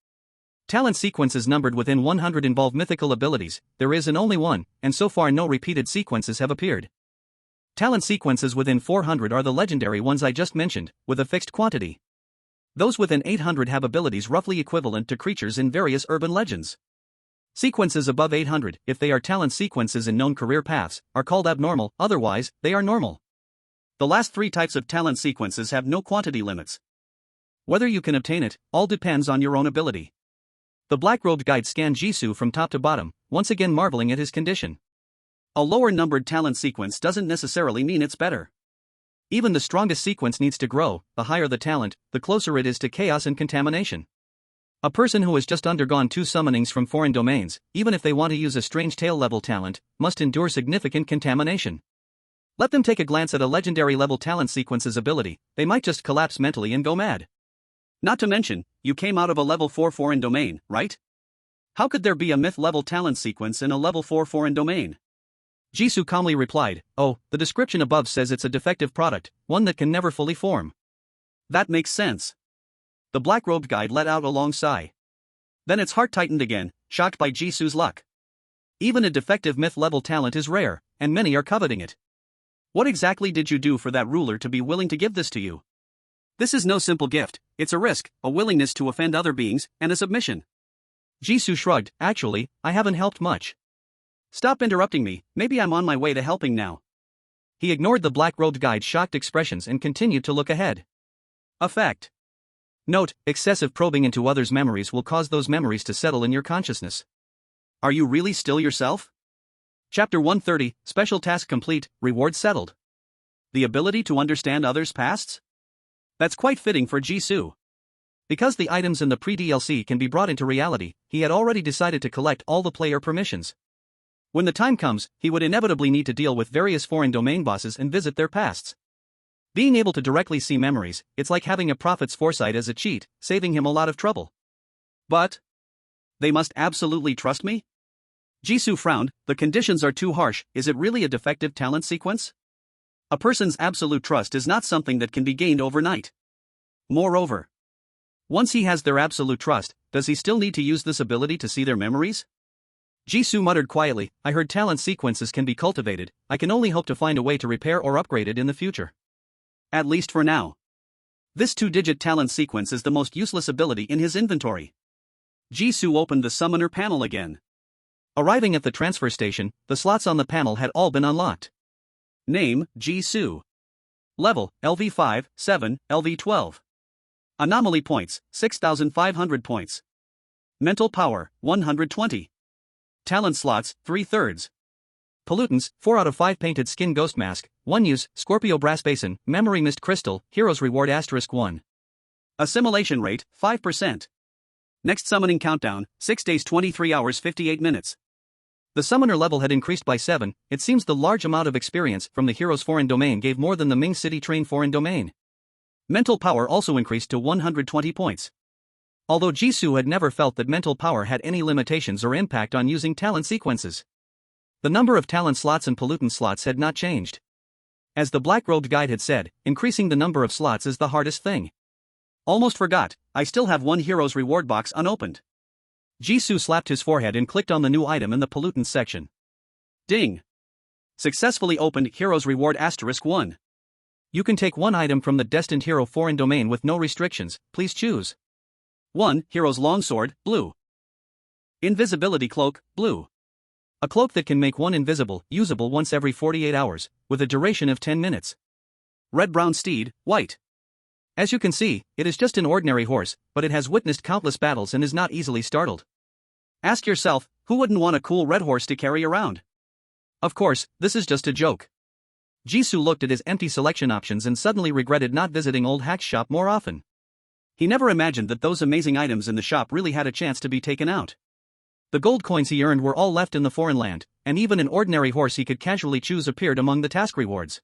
Talent sequences numbered within 100 involve mythical abilities. There is and only one, and so far no repeated sequences have appeared. Talent sequences within 400 are the legendary ones I just mentioned, with a fixed quantity. Those within 800 have abilities roughly equivalent to creatures in various urban legends. Sequences above 800, if they are talent sequences in known career paths, are called abnormal, otherwise, they are normal. The last 3 types of talent sequences have no quantity limits. Whether you can obtain it, all depends on your own ability. The black-robed guide scanned Jisoo from top to bottom, once again marveling at his condition. A lower numbered talent sequence doesn't necessarily mean it's better. Even the strongest sequence needs to grow. The higher the talent, the closer it is to chaos and contamination. A person who has just undergone 2 summonings from foreign domains, even if they want to use a strange tail level talent, must endure significant contamination. Let them take a glance at a legendary level talent sequence's ability, they might just collapse mentally and go mad. Not to mention, you came out of a level 4 foreign domain, right? How could there be a myth level talent sequence in a level 4 foreign domain? Jisoo calmly replied, oh, the description above says it's a defective product, one that can never fully form. That makes sense. The black-robed guide let out a long sigh. Then its heart tightened again, shocked by Jisoo's luck. Even a defective myth-level talent is rare, and many are coveting it. What exactly did you do for that ruler to be willing to give this to you? This is no simple gift, it's a risk, a willingness to offend other beings, and a submission. Jisoo shrugged, actually, I haven't helped much. Stop interrupting me, maybe I'm on my way to helping now. He ignored the black-robed guide's shocked expressions and continued to look ahead. Effect. Note, excessive probing into others' memories will cause those memories to settle in your consciousness. Are you really still yourself? Chapter 130, Special Task Complete, Reward Settled. The ability to understand others' pasts? That's quite fitting for Jisoo. Because the items in the pre-DLC can be brought into reality, he had already decided to collect all the player permissions. When the time comes, he would inevitably need to deal with various foreign domain bosses and visit their pasts. Being able to directly see memories, it's like having a prophet's foresight as a cheat, saving him a lot of trouble. But they must absolutely trust me? Jisoo frowned, the conditions are too harsh. Is it really a defective talent sequence? A person's absolute trust is not something that can be gained overnight. Moreover, once he has their absolute trust, does he still need to use this ability to see their memories? Jisoo muttered quietly, I heard talent sequences can be cultivated, I can only hope to find a way to repair or upgrade it in the future. At least for now. This 2-digit talent sequence is the most useless ability in his inventory. Jisoo opened the summoner panel again. Arriving at the transfer station, the slots on the panel had all been unlocked. Name, Jisoo. Level, LV5, 7, LV12. Anomaly points, 6,500 points. Mental power, 120. Talent slots, 3/3. Pollutants, 4 out of 5 painted skin ghost mask, 1 use, Scorpio brass basin, memory mist crystal, hero's reward *1. Assimilation rate, 5%. Next summoning countdown, 6 days 23 hours 58 minutes. The summoner level had increased by 7, it seems the large amount of experience from the hero's foreign domain gave more than the Ming City train foreign domain. Mental power also increased to 120 points. Although Jisoo had never felt that mental power had any limitations or impact on using talent sequences. The number of talent slots and pollutant slots had not changed. As the black-robed guide had said, increasing the number of slots is the hardest thing. Almost forgot, I still have one hero's reward box unopened. Jisoo slapped his forehead and clicked on the new item in the pollutants section. Ding! Successfully opened hero's reward *1. You can take one item from the destined hero foreign domain with no restrictions, please choose. 1. Hero's longsword, blue. Invisibility cloak, blue. A cloak that can make one invisible, usable once every 48 hours, with a duration of 10 minutes. Red-brown steed, white. As you can see, it is just an ordinary horse, but it has witnessed countless battles and is not easily startled. Ask yourself, who wouldn't want a cool red horse to carry around? Of course, this is just a joke. Jisoo looked at his empty selection options and suddenly regretted not visiting Old Hack's shop more often. He never imagined that those amazing items in the shop really had a chance to be taken out. The gold coins he earned were all left in the foreign land, and even an ordinary horse he could casually choose appeared among the task rewards.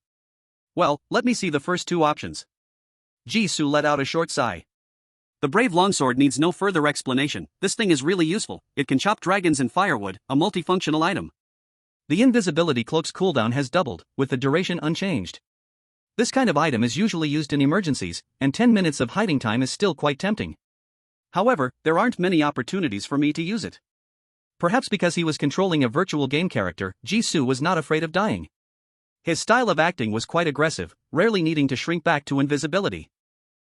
Well, let me see the first two options. Jisoo let out a short sigh. The brave longsword needs no further explanation, this thing is really useful, it can chop dragons and firewood, a multifunctional item. The invisibility cloak's cooldown has doubled, with the duration unchanged. This kind of item is usually used in emergencies, and 10 minutes of hiding time is still quite tempting. However, there aren't many opportunities for me to use it. Perhaps because he was controlling a virtual game character, Jisoo was not afraid of dying. His style of acting was quite aggressive, rarely needing to shrink back to invisibility.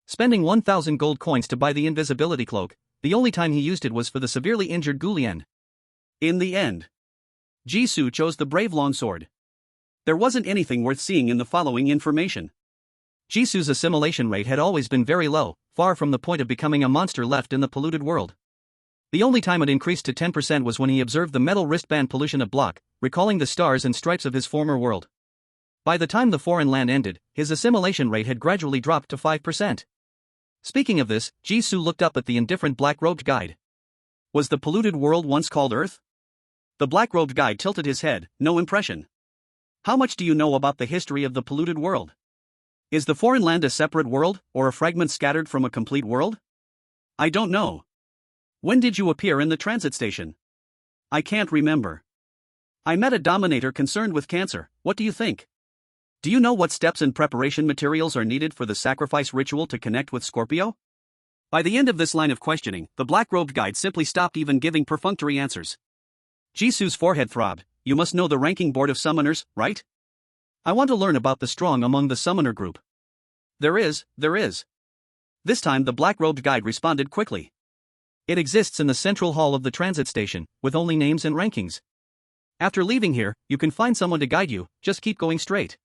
Spending 1,000 gold coins to buy the invisibility cloak, the only time he used it was for the severely injured Gulien. In the end, Jisoo chose the brave longsword. There wasn't anything worth seeing in the following information. Jisoo's assimilation rate had always been very low, far from the point of becoming a monster left in the polluted world. The only time it increased to 10% was when he observed the metal wristband pollution of Block, recalling the stars and stripes of his former world. By the time the foreign land ended, his assimilation rate had gradually dropped to 5%. Speaking of this, Jisoo looked up at the indifferent black-robed guide. Was the polluted world once called Earth? The black-robed guide tilted his head, no impression. How much do you know about the history of the polluted world? Is the foreign land a separate world, or a fragment scattered from a complete world? I don't know. When did you appear in the transit station? I can't remember. I met a dominator concerned with cancer, what do you think? Do you know what steps and preparation materials are needed for the sacrifice ritual to connect with Scorpio? By the end of this line of questioning, the black-robed guide simply stopped even giving perfunctory answers. Jisoo's forehead throbbed. You must know the ranking board of summoners, right? I want to learn about the strong among the summoner group. There is. This time the black-robed guide responded quickly. It exists in the central hall of the transit station, with only names and rankings. After leaving here, you can find someone to guide you, just keep going straight.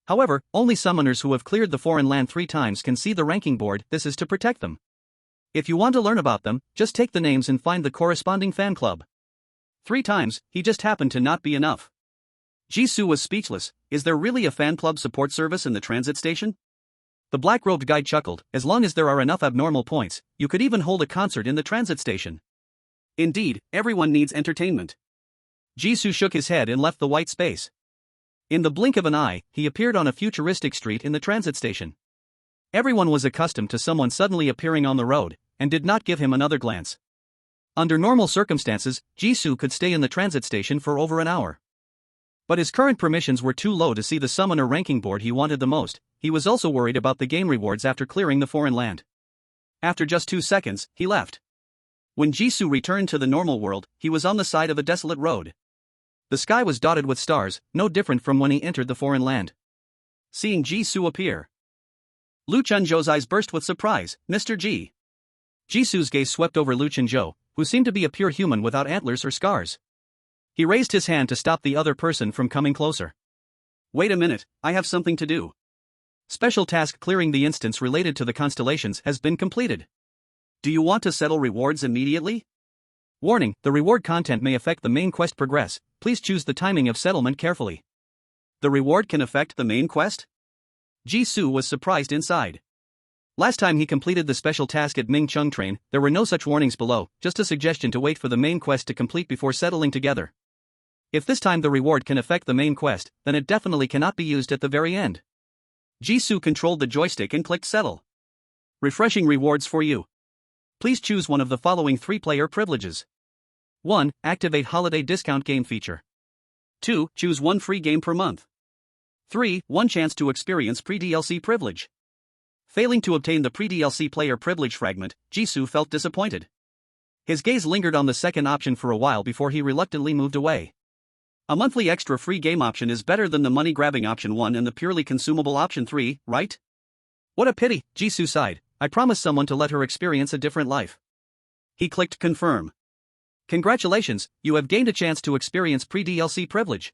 However, only summoners who have cleared the foreign land 3 times can see the ranking board, this is to protect them. If you want to learn about them, just take the names and find the corresponding fan club. 3 times, he just happened to not be enough. Jisoo was speechless. Is there really a fan club support service in the transit station? The black-robed guide chuckled. As long as there are enough abnormal points, you could even hold a concert in the transit station. Indeed, everyone needs entertainment. Jisoo shook his head and left the white space. In the blink of an eye, he appeared on a futuristic street in the transit station. Everyone was accustomed to someone suddenly appearing on the road, and did not give him another glance. Under normal circumstances, Jisoo could stay in the transit station for over an hour. But his current permissions were too low to see the summoner ranking board he wanted the most. He was also worried about the game rewards after clearing the foreign land. After just 2 seconds, he left. When Jisoo returned to the normal world, he was on the side of a desolate road. The sky was dotted with stars, no different from when he entered the foreign land. Seeing Jisoo appear, Lu Chunzhou's eyes burst with surprise. Mr. G. Jisoo's gaze swept over Lu Chunzhou, who seemed to be a pure human without antlers or scars. He raised his hand to stop the other person from coming closer. Wait a minute, I have something to do. Special task clearing the instance related to the constellations has been completed. Do you want to settle rewards immediately? Warning, the reward content may affect the main quest progress. Please choose the timing of settlement carefully. The reward can affect the main quest? Jisoo was surprised inside. Last time he completed the special task at Ming Chung Train, there were no such warnings below, just a suggestion to wait for the main quest to complete before settling together. If this time the reward can affect the main quest, then it definitely cannot be used at the very end. Jisoo controlled the joystick and clicked settle. Refreshing rewards for you. Please choose one of the following 3-player privileges. 1. Activate holiday discount game feature. 2. Choose 1 free game per month. 3. 1 chance to experience pre-DLC privilege. Failing to obtain the pre-DLC player privilege fragment, Jisoo felt disappointed. His gaze lingered on the second option for a while before he reluctantly moved away. A monthly extra free game option is better than the money-grabbing option 1 and the purely consumable option 3, right? What a pity, Jisoo sighed. I promised someone to let her experience a different life. He clicked confirm. Congratulations, you have gained a chance to experience pre-DLC privilege.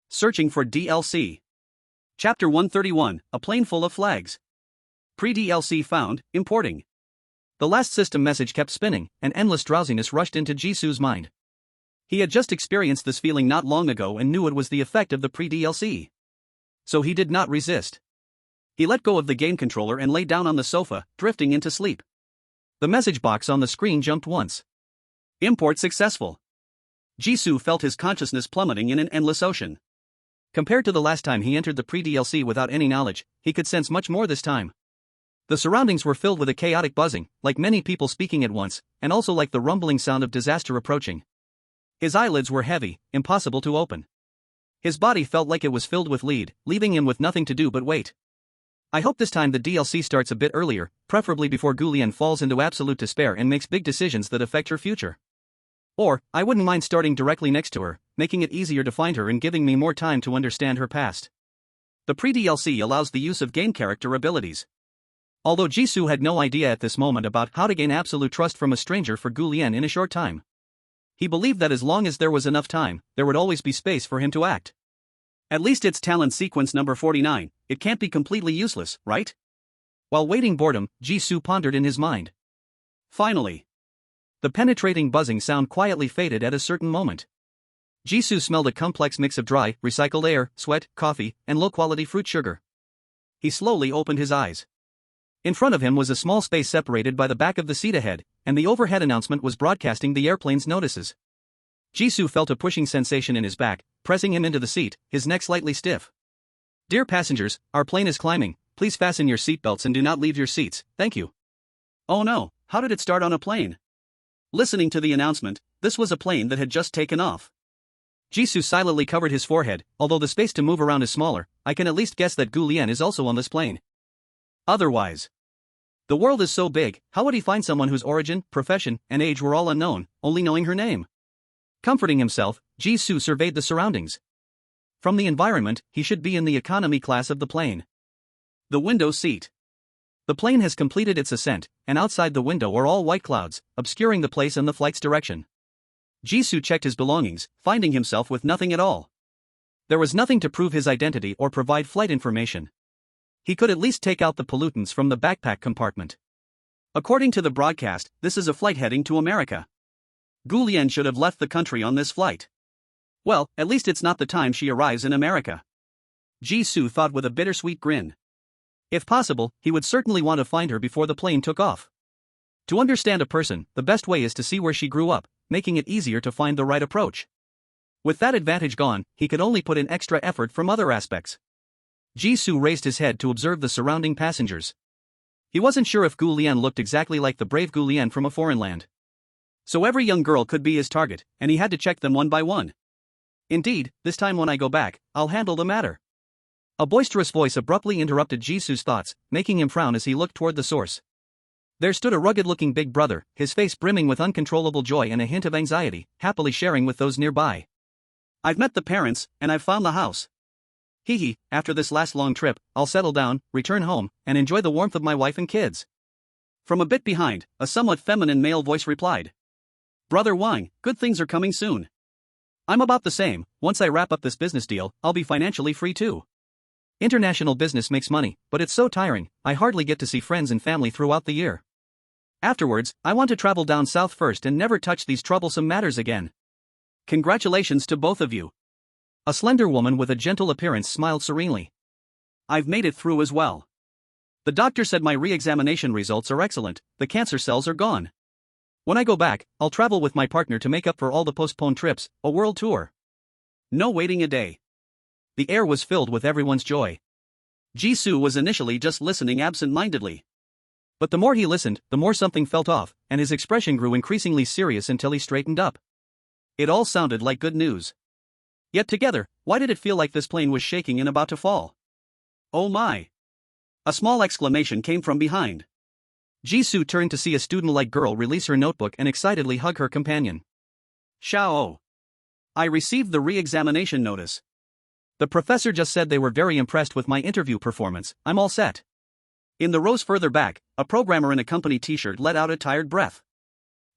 Searching for DLC. Chapter 131, A Plane Full of Flags. Pre-DLC found, importing. The last system message kept spinning, and endless drowsiness rushed into Jisoo's mind. He had just experienced this feeling not long ago and knew it was the effect of the pre-DLC. So he did not resist. He let go of the game controller and lay down on the sofa, drifting into sleep. The message box on the screen jumped once. Import successful. Jisoo felt his consciousness plummeting in an endless ocean. Compared to the last time he entered the pre-DLC without any knowledge, he could sense much more this time. The surroundings were filled with a chaotic buzzing, like many people speaking at once, and also like the rumbling sound of disaster approaching. His eyelids were heavy, impossible to open. His body felt like it was filled with lead, leaving him with nothing to do but wait. I hope this time the DLC starts a bit earlier, preferably before Gulian falls into absolute despair and makes big decisions that affect her future. Or, I wouldn't mind starting directly next to her, making it easier to find her and giving me more time to understand her past. The pre-DLC allows the use of game character abilities. Although Jisoo had no idea at this moment about how to gain absolute trust from a stranger for Gulian in a short time. He believed that as long as there was enough time, there would always be space for him to act. At least it's talent sequence number 49, it can't be completely useless, right? While waiting boredom, Jisoo pondered in his mind. Finally. The penetrating buzzing sound quietly faded at a certain moment. Jisoo smelled a complex mix of dry, recycled air, sweat, coffee, and low-quality fruit sugar. He slowly opened his eyes. In front of him was a small space separated by the back of the seat ahead, and the overhead announcement was broadcasting the airplane's notices. Jisoo felt a pushing sensation in his back, pressing him into the seat, his neck slightly stiff. Dear passengers, our plane is climbing, please fasten your seatbelts and do not leave your seats, thank you. Oh no, how did it start on a plane? Listening to the announcement, this was a plane that had just taken off. Jisoo silently covered his forehead. Although the space to move around is smaller, I can at least guess that Gulian is also on this plane. Otherwise, the world is so big, how would he find someone whose origin, profession, and age were all unknown, only knowing her name? Comforting himself, Jisoo surveyed the surroundings. From the environment, he should be in the economy class of the plane. The window seat. The plane has completed its ascent, and outside the window are all white clouds, obscuring the place and the flight's direction. Jisoo checked his belongings, finding himself with nothing at all. There was nothing to prove his identity or provide flight information. He could at least take out the pollutants from the backpack compartment. According to the broadcast, this is a flight heading to America. Gulian should have left the country on this flight. Well, at least it's not the time she arrives in America. Jisoo thought with a bittersweet grin. If possible, he would certainly want to find her before the plane took off. To understand a person, the best way is to see where she grew up, making it easier to find the right approach. With that advantage gone, he could only put in extra effort from other aspects. Jisoo raised his head to observe the surrounding passengers. He wasn't sure if Gulian looked exactly like the brave Gulian from a foreign land. So every young girl could be his target, and he had to check them one by one. Indeed, this time when I go back, I'll handle the matter. A boisterous voice abruptly interrupted Jisoo's thoughts, making him frown as he looked toward the source. There stood a rugged-looking big brother, his face brimming with uncontrollable joy and a hint of anxiety, happily sharing with those nearby. I've met the parents, and I've found the house. Hee, after this last long trip, I'll settle down, return home, and enjoy the warmth of my wife and kids. From a bit behind, a somewhat feminine male voice replied. Brother Wang, good things are coming soon. I'm about the same. Once I wrap up this business deal, I'll be financially free too. International business makes money, but it's so tiring, I hardly get to see friends and family throughout the year. Afterwards, I want to travel down south first and never touch these troublesome matters again. Congratulations to both of you. A slender woman with a gentle appearance smiled serenely. I've made it through as well. The doctor said my re-examination results are excellent, the cancer cells are gone. When I go back, I'll travel with my partner to make up for all the postponed trips, a world tour. No waiting a day. The air was filled with everyone's joy. Jisoo was initially just listening absent-mindedly. But the more he listened, the more something felt off, and his expression grew increasingly serious until he straightened up. It all sounded like good news. Yet together, why did it feel like this plane was shaking and about to fall? Oh my! A small exclamation came from behind. Jisoo turned to see a student-like girl release her notebook and excitedly hug her companion. Xiao. I received the re-examination notice. The professor just said they were very impressed with my interview performance, I'm all set. In the rows further back, a programmer in a company t-shirt let out a tired breath.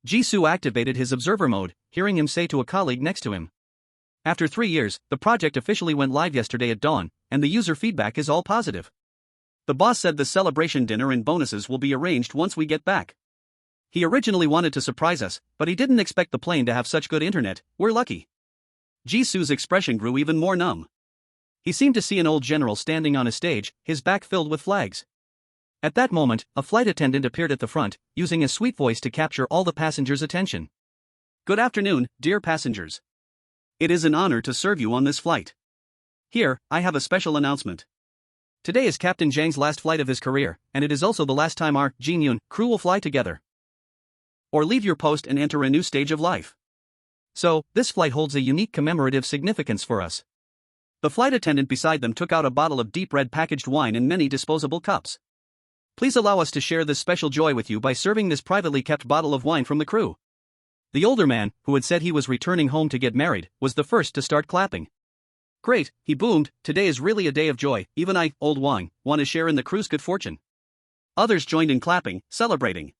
Jisoo activated his observer mode, hearing him say to a colleague next to him. After 3 years, the project officially went live yesterday at dawn, and the user feedback is all positive. The boss said the celebration dinner and bonuses will be arranged once we get back. He originally wanted to surprise us, but he didn't expect the plane to have such good internet, we're lucky. Jisoo's expression grew even more numb. He seemed to see an old general standing on a stage, his back filled with flags. At that moment, a flight attendant appeared at the front, using a sweet voice to capture all the passengers' attention. Good afternoon, dear passengers. It is an honor to serve you on this flight. Here, I have a special announcement. Today is Captain Zhang's last flight of his career, and it is also the last time our Jinyun crew will fly together. Or leave your post and enter a new stage of life. So, this flight holds a unique commemorative significance for us. The flight attendant beside them took out a bottle of deep red packaged wine in many disposable cups. Please allow us to share this special joy with you by serving this privately kept bottle of wine from the crew. The older man, who had said he was returning home to get married, was the first to start clapping. Great, he boomed, today is really a day of joy, even I, old Wang, want to share in the crew's good fortune. Others joined in clapping, celebrating.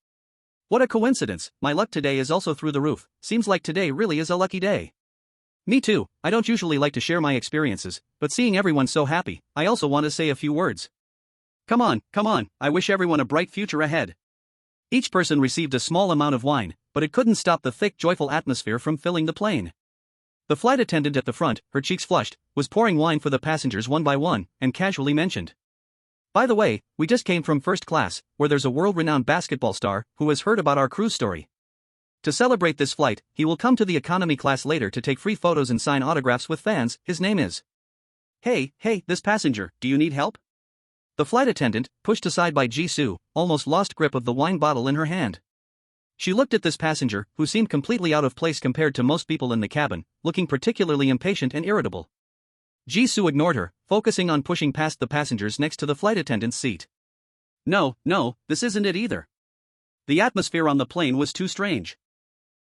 What a coincidence, my luck today is also through the roof, seems like today really is a lucky day. Me too, I don't usually like to share my experiences, but seeing everyone so happy, I also want to say a few words. Come on, I wish everyone a bright future ahead. Each person received a small amount of wine, but it couldn't stop the thick, joyful atmosphere from filling the plane. The flight attendant at the front, her cheeks flushed, was pouring wine for the passengers one by one, and casually mentioned. By the way, we just came from first class, where there's a world-renowned basketball star who has heard about our cruise story. To celebrate this flight, he will come to the economy class later to take free photos and sign autographs with fans, his name is. Hey, this passenger, do you need help? The flight attendant, pushed aside by Jisoo, almost lost grip of the wine bottle in her hand. She looked at this passenger, who seemed completely out of place compared to most people in the cabin, looking particularly impatient and irritable. Jisoo ignored her, focusing on pushing past the passengers next to the flight attendant's seat. No, this isn't it either. The atmosphere on the plane was too strange.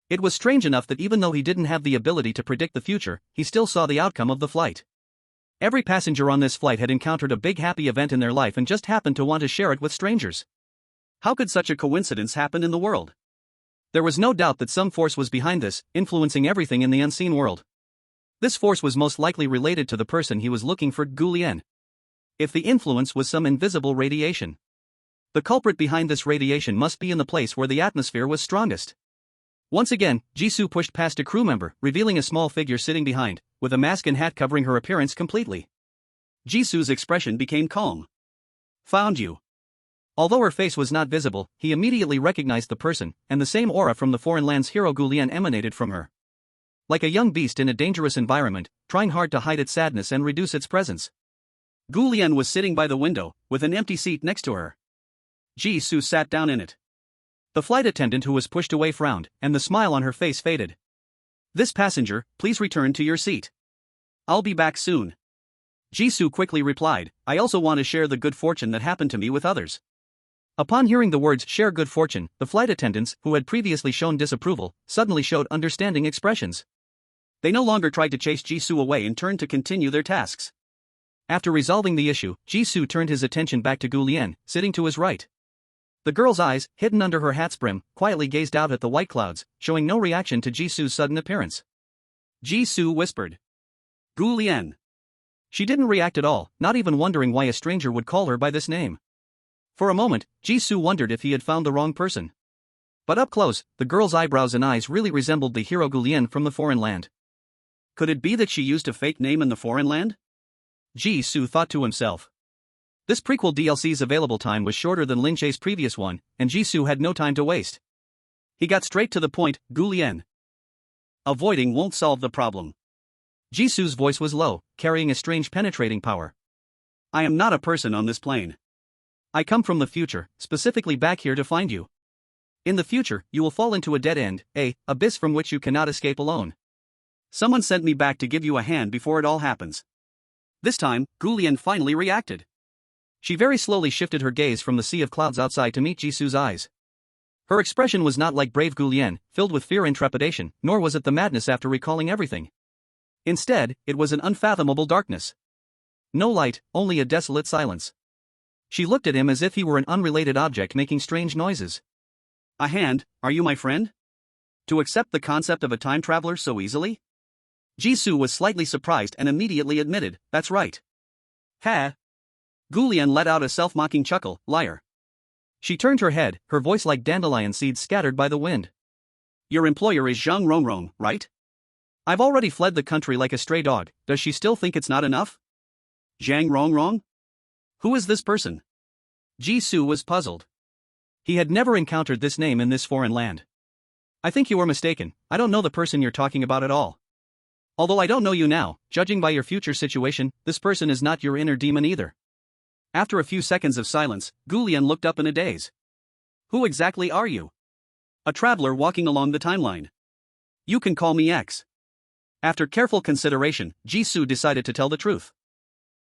It was strange enough that even though he didn't have the ability to predict the future, he still saw the outcome of the flight. Every passenger on this flight had encountered a big happy event in their life and just happened to want to share it with strangers. How could such a coincidence happen in the world? There was no doubt that some force was behind this, influencing everything in the unseen world. This force was most likely related to the person he was looking for, Gu Lian. If the influence was some invisible radiation, the culprit behind this radiation must be in the place where the atmosphere was strongest. Once again, Jisoo pushed past a crew member, revealing a small figure sitting behind, with a mask and hat covering her appearance completely. Jisoo's expression became calm. Found you. Although her face was not visible, he immediately recognized the person, and the same aura from the foreign land's hero Gu Lian emanated from her. Like a young beast in a dangerous environment, trying hard to hide its sadness and reduce its presence. Gu Lian was sitting by the window, with an empty seat next to her. Jisoo sat down in it. The flight attendant who was pushed away frowned, and the smile on her face faded. This passenger, please return to your seat. I'll be back soon. Jisoo quickly replied, I also want to share the good fortune that happened to me with others. Upon hearing the words share good fortune, the flight attendants, who had previously shown disapproval, suddenly showed understanding expressions. They no longer tried to chase Jisoo away and turned to continue their tasks. After resolving the issue, Jisoo turned his attention back to Gu Lian, sitting to his right. The girl's eyes, hidden under her hat's brim, quietly gazed out at the white clouds, showing no reaction to Jisoo's sudden appearance. Jisoo whispered. Gu Lian. She didn't react at all, not even wondering why a stranger would call her by this name. For a moment, Jisoo wondered if he had found the wrong person. But up close, the girl's eyebrows and eyes really resembled the hero Gu Lian from the foreign land. Could it be that she used a fake name in the foreign land? Jisoo thought to himself. This prequel DLC's available time was shorter than Lin Che's previous one, and Jisoo had no time to waste. He got straight to the point, Gu Lian. Avoiding won't solve the problem. Jisoo's voice was low, carrying a strange penetrating power. I am not a person on this plane. I come from the future, specifically back here to find you. In the future, you will fall into a dead end, a abyss from which you cannot escape alone. Someone sent me back to give you a hand before it all happens. This time, Gu Lian finally reacted. She very slowly shifted her gaze from the sea of clouds outside to meet Jisoo's eyes. Her expression was not like brave Gu Lian, filled with fear and trepidation, nor was it the madness after recalling everything. Instead, it was an unfathomable darkness. No light, only a desolate silence. She looked at him as if he were an unrelated object making strange noises. A hand, are you my friend? To accept the concept of a time traveler so easily? Jisoo was slightly surprised and immediately admitted, that's right. Ha! Gu Lian let out a self-mocking chuckle, liar. She turned her head, her voice like dandelion seeds scattered by the wind. Your employer is Zhang Rongrong, right? I've already fled the country like a stray dog, does she still think it's not enough? Zhang Rongrong? Who is this person? Jisoo was puzzled. He had never encountered this name in this foreign land. I think you were mistaken, I don't know the person you're talking about at all. Although I don't know you now, judging by your future situation, this person is not your inner demon either. After a few seconds of silence, Gu Lian looked up in a daze. Who exactly are you? A traveler walking along the timeline. You can call me X. After careful consideration, Jisoo decided to tell the truth.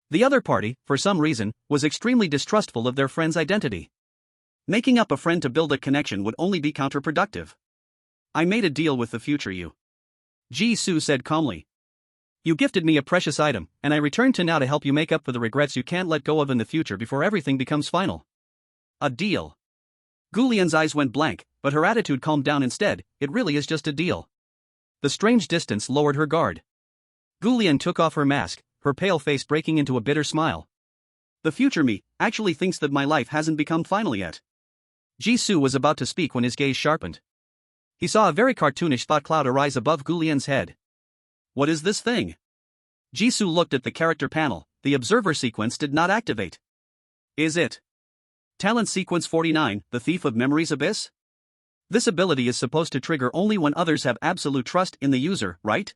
The other party, for some reason, was extremely distrustful of their friend's identity. Making up a friend to build a connection would only be counterproductive. I made a deal with the future you. Jisoo said calmly. You gifted me a precious item, and I returned to now to help you make up for the regrets you can't let go of in the future before everything becomes final. A deal. Gu Lian's eyes went blank, but her attitude calmed down instead, it really is just a deal. The strange distance lowered her guard. Gu Lian took off her mask, her pale face breaking into a bitter smile. The future me actually thinks that my life hasn't become final yet. Jisoo was about to speak when his gaze sharpened. He saw a very cartoonish thought cloud arise above Gu Lian's head. What is this thing? Jisoo looked at the character panel, the observer sequence did not activate. Is it? Talent sequence 49, the Thief of Memories Abyss? This ability is supposed to trigger only when others have absolute trust in the user, right?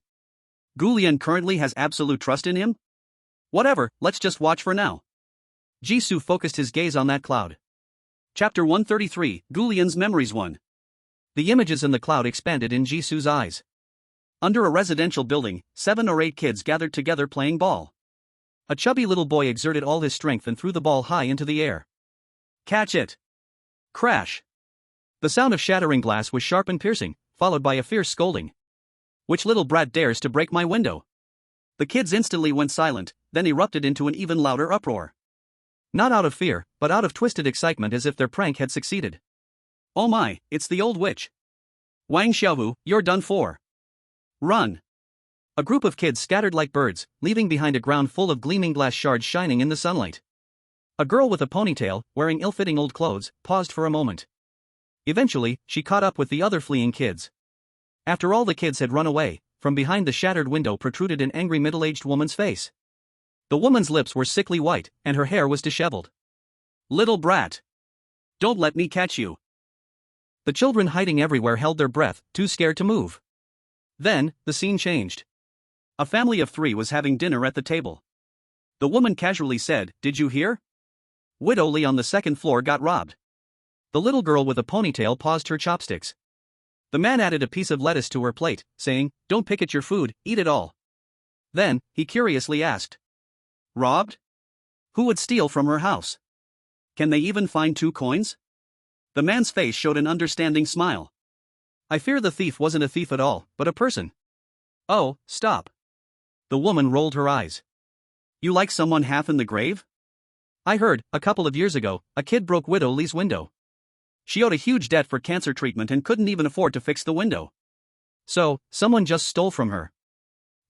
Gu Lian currently has absolute trust in him? Whatever, let's just watch for now. Jisoo focused his gaze on that cloud. Chapter 133, Gu Lian's Memories 1. The images in the cloud expanded in Jisoo's eyes. Under a residential building, 7 or 8 kids gathered together playing ball. A chubby little boy exerted all his strength and threw the ball high into the air. Catch it! Crash! The sound of shattering glass was sharp and piercing, followed by a fierce scolding. Which little brat dares to break my window? The kids instantly went silent, then erupted into an even louder uproar. Not out of fear, but out of twisted excitement as if their prank had succeeded. Oh my, it's the old witch. Wang Xiaowu, you're done for. Run! A group of kids scattered like birds, leaving behind a ground full of gleaming glass shards shining in the sunlight. A girl with a ponytail, wearing ill-fitting old clothes, paused for a moment. Eventually, she caught up with the other fleeing kids. After all the kids had run away, from behind the shattered window protruded an angry middle-aged woman's face. The woman's lips were sickly white, and her hair was disheveled. Little brat! Don't let me catch you! The children hiding everywhere held their breath, too scared to move. Then, the scene changed. A family of 3 was having dinner at the table. The woman casually said, "Did you hear? Widow Lee on the 2nd floor got robbed." The little girl with a ponytail paused her chopsticks. The man added a piece of lettuce to her plate, saying, "Don't pick at your food, eat it all." Then, he curiously asked, "Robbed? Who would steal from her house? Can they even find 2 coins?" The man's face showed an understanding smile. "I fear the thief wasn't a thief at all, but a person." "Oh, stop." The woman rolled her eyes. "You like someone half in the grave? I heard, a couple of years ago, a kid broke Widow Lee's window. She owed a huge debt for cancer treatment and couldn't even afford to fix the window. So, someone just stole from her.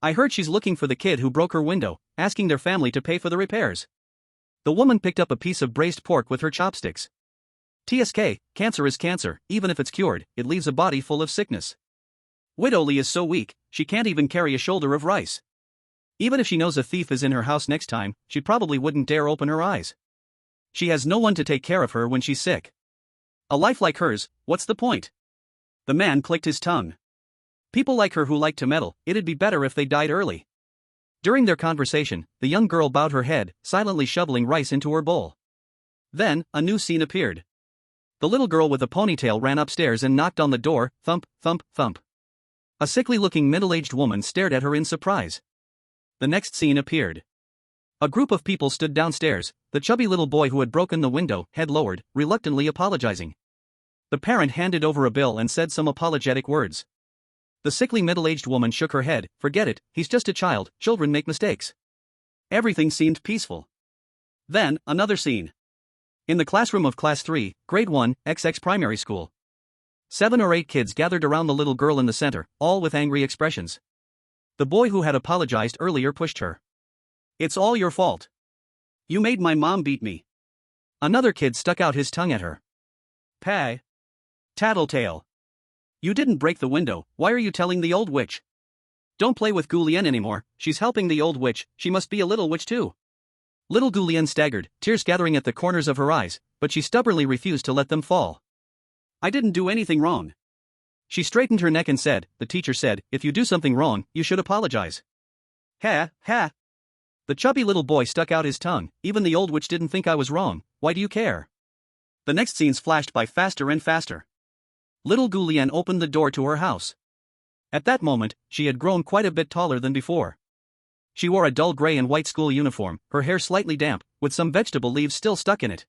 I heard she's looking for the kid who broke her window, asking their family to pay for the repairs. The woman picked up a piece of braised pork with her chopsticks. TSK, cancer is cancer, even if it's cured, it leaves a body full of sickness. Widow Lee is so weak, she can't even carry a shoulder of rice. Even if she knows a thief is in her house next time, she probably wouldn't dare open her eyes. She has no one to take care of her when she's sick. A life like hers, what's the point? The man clicked his tongue. People like her who like to meddle, it'd be better if they died early. During their conversation, the young girl bowed her head, silently shoveling rice into her bowl. Then, a new scene appeared. The little girl with a ponytail ran upstairs and knocked on the door, thump, thump, thump. A sickly-looking middle-aged woman stared at her in surprise. The next scene appeared. A group of people stood downstairs, the chubby little boy who had broken the window, head lowered, reluctantly apologizing. The parent handed over a bill and said some apologetic words. The sickly middle-aged woman shook her head, forget it, he's just a child, children make mistakes. Everything seemed peaceful. Then, another scene. In the classroom of Class 3, Grade 1, XX Primary School. 7 or 8 kids gathered around the little girl in the center, all with angry expressions. The boy who had apologized earlier pushed her. It's all your fault. You made my mom beat me. Another kid stuck out his tongue at her. Pah. Tattletale. You didn't break the window, why are you telling the old witch? Don't play with Goulienne anymore, she's helping the old witch, she must be a little witch too. Little Goulienne staggered, tears gathering at the corners of her eyes, but she stubbornly refused to let them fall. I didn't do anything wrong. She straightened her neck and said, the teacher said, if you do something wrong, you should apologize. Ha, ha. The chubby little boy stuck out his tongue, even the old witch didn't think I was wrong, why do you care? The next scenes flashed by faster and faster. Little Goulienne opened the door to her house. At that moment, she had grown quite a bit taller than before. She wore a dull gray and white school uniform, her hair slightly damp, with some vegetable leaves still stuck in it.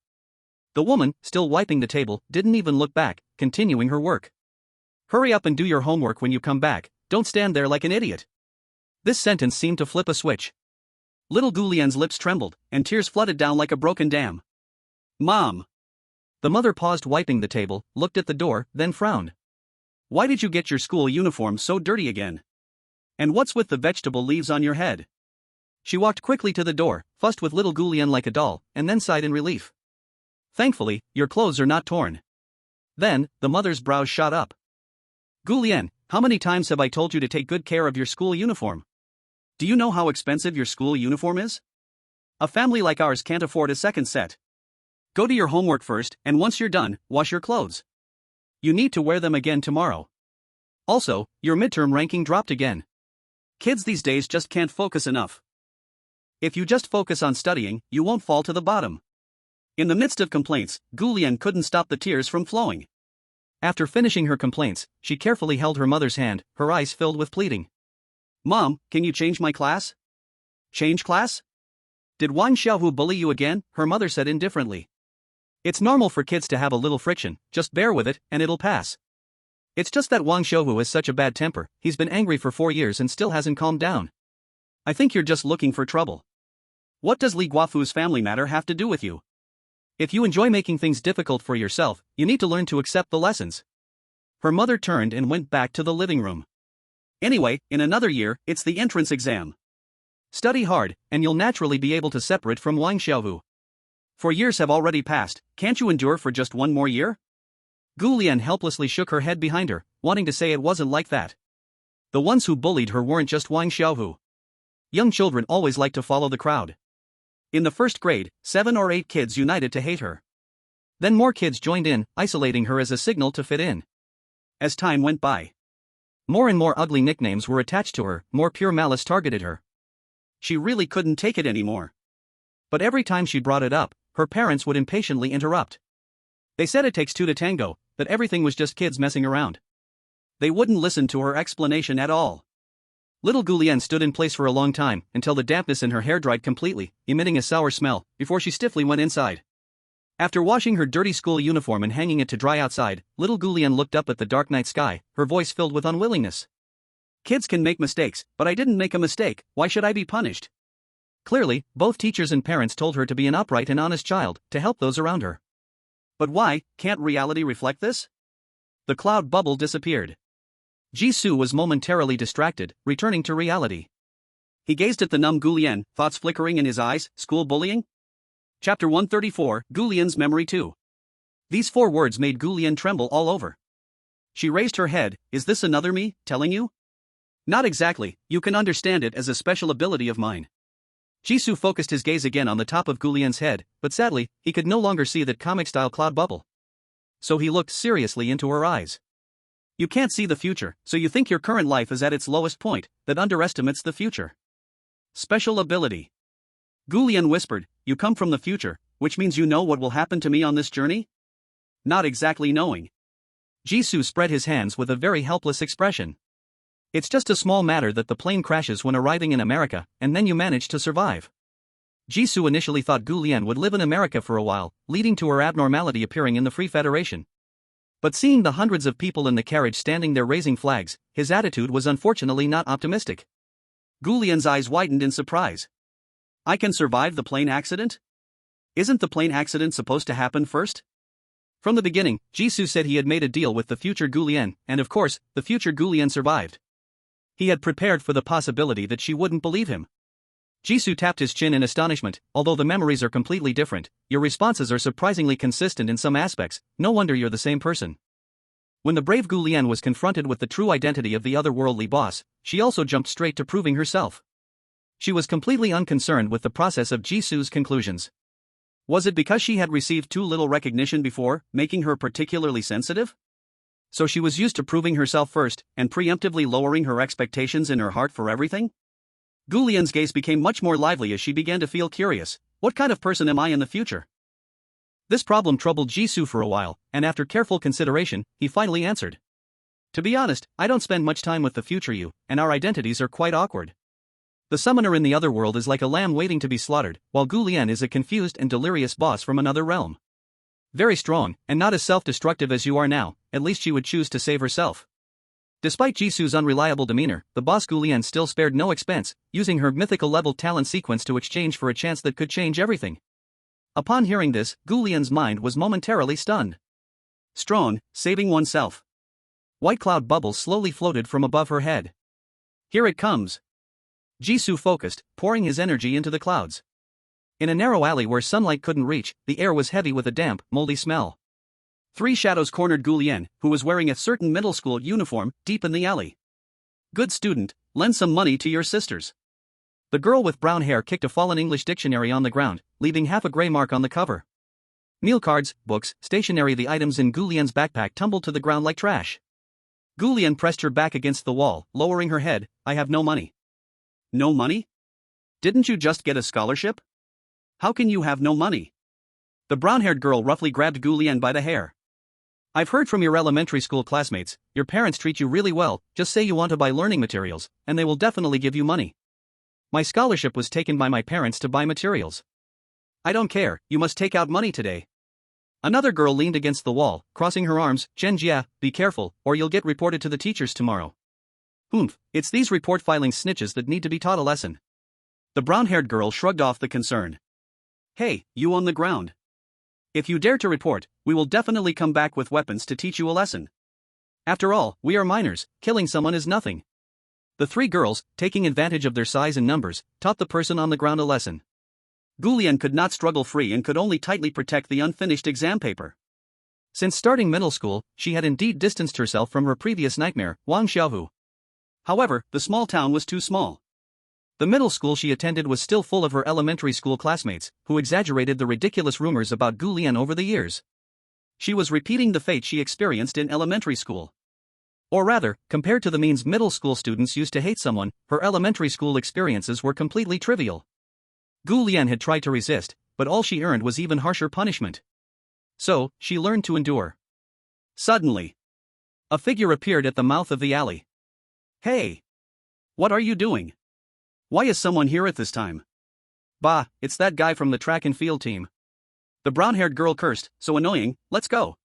The woman, still wiping the table, didn't even look back, continuing her work. Hurry up and do your homework when you come back, don't stand there like an idiot. This sentence seemed to flip a switch. Little Goulienne's lips trembled, and tears flooded down like a broken dam. Mom! The mother paused wiping the table, looked at the door, then frowned. Why did you get your school uniform so dirty again? And what's with the vegetable leaves on your head? She walked quickly to the door, fussed with little Goulienne like a doll, and then sighed in relief. Thankfully, your clothes are not torn. Then, the mother's brows shot up. Goulienne, how many times have I told you to take good care of your school uniform? Do you know how expensive your school uniform is? A family like ours can't afford a second set. Go do your homework first, and once you're done, wash your clothes. You need to wear them again tomorrow. Also, your midterm ranking dropped again. Kids these days just can't focus enough. If you just focus on studying, you won't fall to the bottom. In the midst of complaints, Goulienne couldn't stop the tears from flowing. After finishing her complaints, she carefully held her mother's hand, her eyes filled with pleading. Mom, can you change my class? Change class? Did Wang Xiaohu bully you again? Her mother said indifferently. It's normal for kids to have a little friction, just bear with it, and it'll pass. It's just that Wang Xiaohu has such a bad temper, he's been angry for 4 years and still hasn't calmed down. I think you're just looking for trouble. What does Li Guofu's family matter have to do with you? If you enjoy making things difficult for yourself, you need to learn to accept the lessons. Her mother turned and went back to the living room. Anyway, in another year, it's the entrance exam. Study hard, and you'll naturally be able to separate from Wang Xiaohu. 4 years have already passed, can't you endure for just 1 more year? Goulienne helplessly shook her head behind her, wanting to say it wasn't like that. The ones who bullied her weren't just Wang Xiaohu. Young children always like to follow the crowd. In the first grade, 7 or 8 kids united to hate her. Then more kids joined in, isolating her as a signal to fit in. As time went by, more and more ugly nicknames were attached to her, more pure malice targeted her. She really couldn't take it anymore. But every time she brought it up, her parents would impatiently interrupt. They said it takes 2 to tango, that everything was just kids messing around. They wouldn't listen to her explanation at all. Little Goulienne stood in place for a long time, until the dampness in her hair dried completely, emitting a sour smell, before she stiffly went inside. After washing her dirty school uniform and hanging it to dry outside, little Goulienne looked up at the dark night sky, her voice filled with unwillingness. Kids can make mistakes, but I didn't make a mistake, why should I be punished? Clearly, both teachers and parents told her to be an upright and honest child, to help those around her. But why, can't reality reflect this? The cloud bubble disappeared. Jisoo was momentarily distracted, returning to reality. He gazed at the numb Gu Lian, thoughts flickering in his eyes. School bullying? Chapter 134, Gu Lian's Memory 2. These 4 words made Gu Lian tremble all over. She raised her head. Is this another me, telling you? Not exactly, you can understand it as a special ability of mine. Jisoo focused his gaze again on the top of Gu Lian's head, but sadly, he could no longer see that comic-style cloud bubble. So he looked seriously into her eyes. You can't see the future, so you think your current life is at its lowest point, that underestimates the future. Special ability. Gu Lian whispered, you come from the future, which means you know what will happen to me on this journey? Not exactly knowing. Jisoo spread his hands with a very helpless expression. It's just a small matter that the plane crashes when arriving in America, and then you manage to survive. Jisoo initially thought Gu Lian would live in America for a while, leading to her abnormality appearing in the Free Federation. But seeing the hundreds of people in the carriage standing there raising flags, his attitude was unfortunately not optimistic. Gu Lian's eyes widened in surprise. I can survive the plane accident? Isn't the plane accident supposed to happen first? From the beginning, Jisoo said he had made a deal with the future Gu Lian, and of course, the future Gu Lian survived. He had prepared for the possibility that she wouldn't believe him. Jisoo tapped his chin in astonishment. Although the memories are completely different, your responses are surprisingly consistent in some aspects. No wonder you're the same person. When the brave Gu Lian was confronted with the true identity of the otherworldly boss, she also jumped straight to proving herself. She was completely unconcerned with the process of Jisoo's conclusions. Was it because she had received too little recognition before, making her particularly sensitive? So she was used to proving herself first, and preemptively lowering her expectations in her heart for everything? Gu Lian's gaze became much more lively as she began to feel curious. What kind of person am I in the future? This problem troubled Jisoo for a while, and after careful consideration, he finally answered. To be honest, I don't spend much time with the future you, and our identities are quite awkward. The summoner in the other world is like a lamb waiting to be slaughtered, while Gu Lian is a confused and delirious boss from another realm. Very strong, and not as self-destructive as you are now, at least she would choose to save herself. Despite Jisoo's unreliable demeanor, the boss Gu Lian still spared no expense, using her mythical-level talent sequence to exchange for a chance that could change everything. Upon hearing this, Gu Lian's mind was momentarily stunned. Strong, saving oneself. White cloud bubbles slowly floated from above her head. Here it comes. Jisoo focused, pouring his energy into the clouds. In a narrow alley where sunlight couldn't reach, the air was heavy with a damp, moldy smell. 3 shadows cornered Gu Lian, who was wearing a certain middle school uniform, deep in the alley. Good student, lend some money to your sisters. The girl with brown hair kicked a fallen English dictionary on the ground, leaving half a gray mark on the cover. Meal cards, books, stationery. The items in Gu Lian's backpack tumbled to the ground like trash. Gu Lian pressed her back against the wall, lowering her head. I have no money. No money? Didn't you just get a scholarship? How can you have no money? The brown-haired girl roughly grabbed Gu Lian by the hair. I've heard from your elementary school classmates, your parents treat you really well. Just say you want to buy learning materials, and they will definitely give you money. My scholarship was taken by my parents to buy materials. I don't care, you must take out money today. Another girl leaned against the wall, crossing her arms. Zhenjia, be careful, or you'll get reported to the teachers tomorrow. Humph, it's these report filing snitches that need to be taught a lesson. The brown-haired girl shrugged off the concern. Hey, you on the ground. If you dare to report, we will definitely come back with weapons to teach you a lesson. After all, we are minors, killing someone is nothing. The 3 girls, taking advantage of their size and numbers, taught the person on the ground a lesson. Gu Lian could not struggle free and could only tightly protect the unfinished exam paper. Since starting middle school, she had indeed distanced herself from her previous nightmare, Wang Xiaohu. However, the small town was too small. The middle school she attended was still full of her elementary school classmates, who exaggerated the ridiculous rumors about Gu Lian over the years. She was repeating the fate she experienced in elementary school. Or rather, compared to the means middle school students used to hate someone, her elementary school experiences were completely trivial. Gu Lian had tried to resist, but all she earned was even harsher punishment. So, she learned to endure. Suddenly, a figure appeared at the mouth of the alley. Hey! What are you doing? Why is someone here at this time? Bah, it's that guy from the track and field team. The brown-haired girl cursed, so annoying, let's go.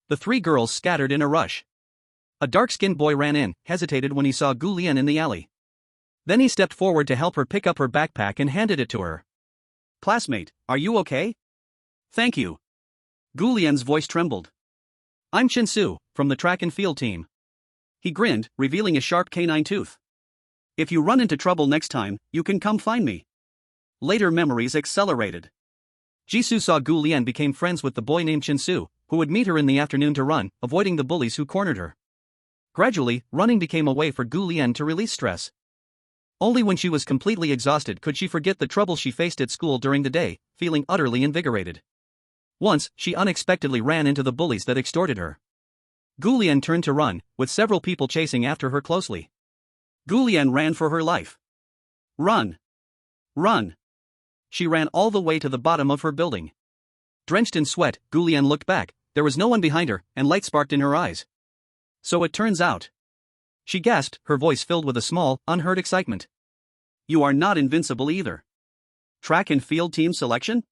The 3 girls scattered in a rush. A dark-skinned boy ran in, hesitated when he saw Gu Lian in the alley. Then he stepped forward to help her pick up her backpack and handed it to her. Classmate, are you okay? Thank you. Gu Lian's voice trembled. I'm Shinsu, from the track and field team. He grinned, revealing a sharp canine tooth. If you run into trouble next time, you can come find me. Later memories accelerated. Jisoo saw Gu Lian became friends with the boy named Chinsu, who would meet her in the afternoon to run, avoiding the bullies who cornered her. Gradually, running became a way for Gu Lian to release stress. Only when she was completely exhausted could she forget the trouble she faced at school during the day, feeling utterly invigorated. Once, she unexpectedly ran into the bullies that extorted her. Gu Lian turned to run, with several people chasing after her closely. Gu Lian ran for her life. Run! Run! She ran all the way to the bottom of her building. Drenched in sweat, Gu Lian looked back. There was no one behind her, and light sparked in her eyes. So it turns out. She gasped, her voice filled with a small, unheard excitement. You are not invincible either. Track and field team selection?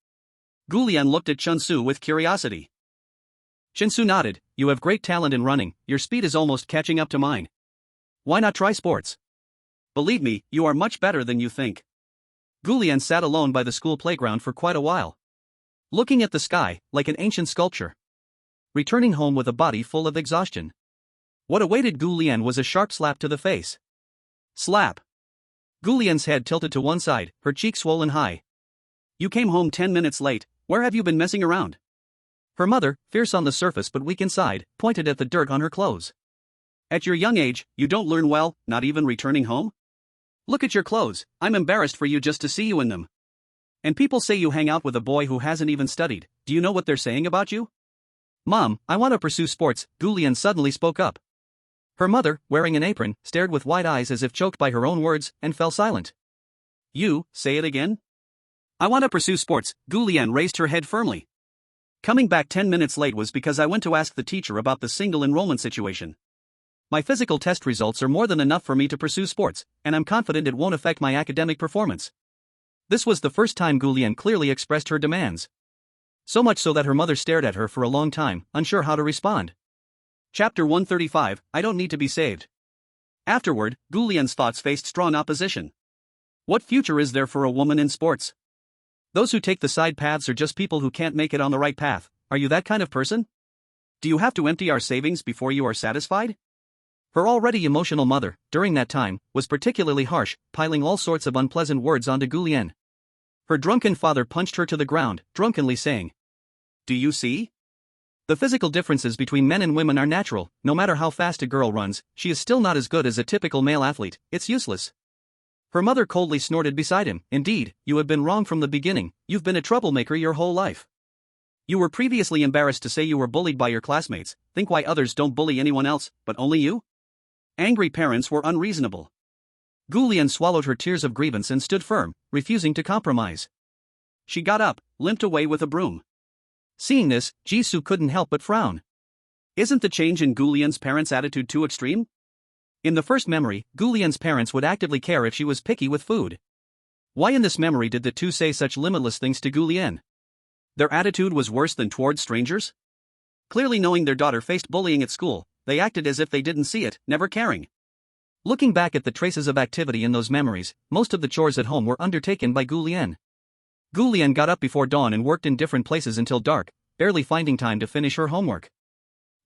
Gu Lian looked at Chunsu with curiosity. Chinsu nodded. You have great talent in running, your speed is almost catching up to mine. Why not try sports? Believe me, you are much better than you think. Gu Lian sat alone by the school playground for quite a while, looking at the sky, like an ancient sculpture. Returning home with a body full of exhaustion. What awaited Gu Lian was a sharp slap to the face. Slap. Gu Lian's head tilted to one side, her cheek swollen high. You came home 10 minutes late, where have you been messing around? Her mother, fierce on the surface but weak inside, pointed at the dirt on her clothes. At your young age, you don't learn well, not even returning home? Look at your clothes, I'm embarrassed for you just to see you in them. And people say you hang out with a boy who hasn't even studied, do you know what they're saying about you? Mom, I want to pursue sports, Gu Lian suddenly spoke up. Her mother, wearing an apron, stared with wide eyes as if choked by her own words, and fell silent. You, say it again? I want to pursue sports, Gu Lian raised her head firmly. Coming back 10 minutes late was because I went to ask the teacher about the single enrollment situation. My physical test results are more than enough for me to pursue sports, and I'm confident it won't affect my academic performance. This was the first time Gu Lian clearly expressed her demands. So much so that her mother stared at her for a long time, unsure how to respond. Chapter 135, I don't need to be saved. Afterward, Gu Lian's thoughts faced strong opposition. What future is there for a woman in sports? Those who take the side paths are just people who can't make it on the right path. Are you that kind of person? Do you have to empty our savings before you are satisfied? Her already emotional mother, during that time, was particularly harsh, piling all sorts of unpleasant words onto Gu Lian. Her drunken father punched her to the ground, drunkenly saying, Do you see? The physical differences between men and women are natural. No matter how fast a girl runs, she is still not as good as a typical male athlete. It's useless. Her mother coldly snorted beside him. Indeed, you have been wrong from the beginning. You've been a troublemaker your whole life. You were previously embarrassed to say you were bullied by your classmates. Think why others don't bully anyone else, but only you? Angry parents were unreasonable. Gu Lian swallowed her tears of grievance and stood firm, refusing to compromise. She got up, limped away with a broom. Seeing this, Jisoo couldn't help but frown. Isn't the change in Gu Lian's parents' attitude too extreme? In the first memory, Gu Lian's parents would actively care if she was picky with food. Why in this memory did the two say such limitless things to Gu Lian? Their attitude was worse than towards strangers? Clearly knowing their daughter faced bullying at school, they acted as if they didn't see it, never caring. Looking back at the traces of activity in those memories, most of the chores at home were undertaken by Gu Lian. Gu Lian got up before dawn and worked in different places until dark, barely finding time to finish her homework.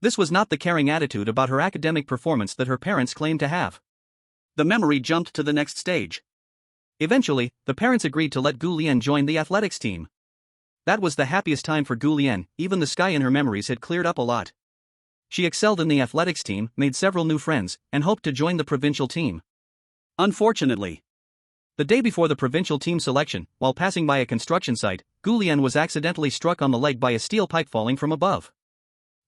This was not the caring attitude about her academic performance that her parents claimed to have. The memory jumped to the next stage. Eventually, the parents agreed to let Gu Lian join the athletics team. That was the happiest time for Gu Lian. Even the sky in her memories had cleared up a lot. She excelled in the athletics team, made several new friends, and hoped to join the provincial team. Unfortunately, the day before the provincial team selection, while passing by a construction site, Gu Lian was accidentally struck on the leg by a steel pipe falling from above.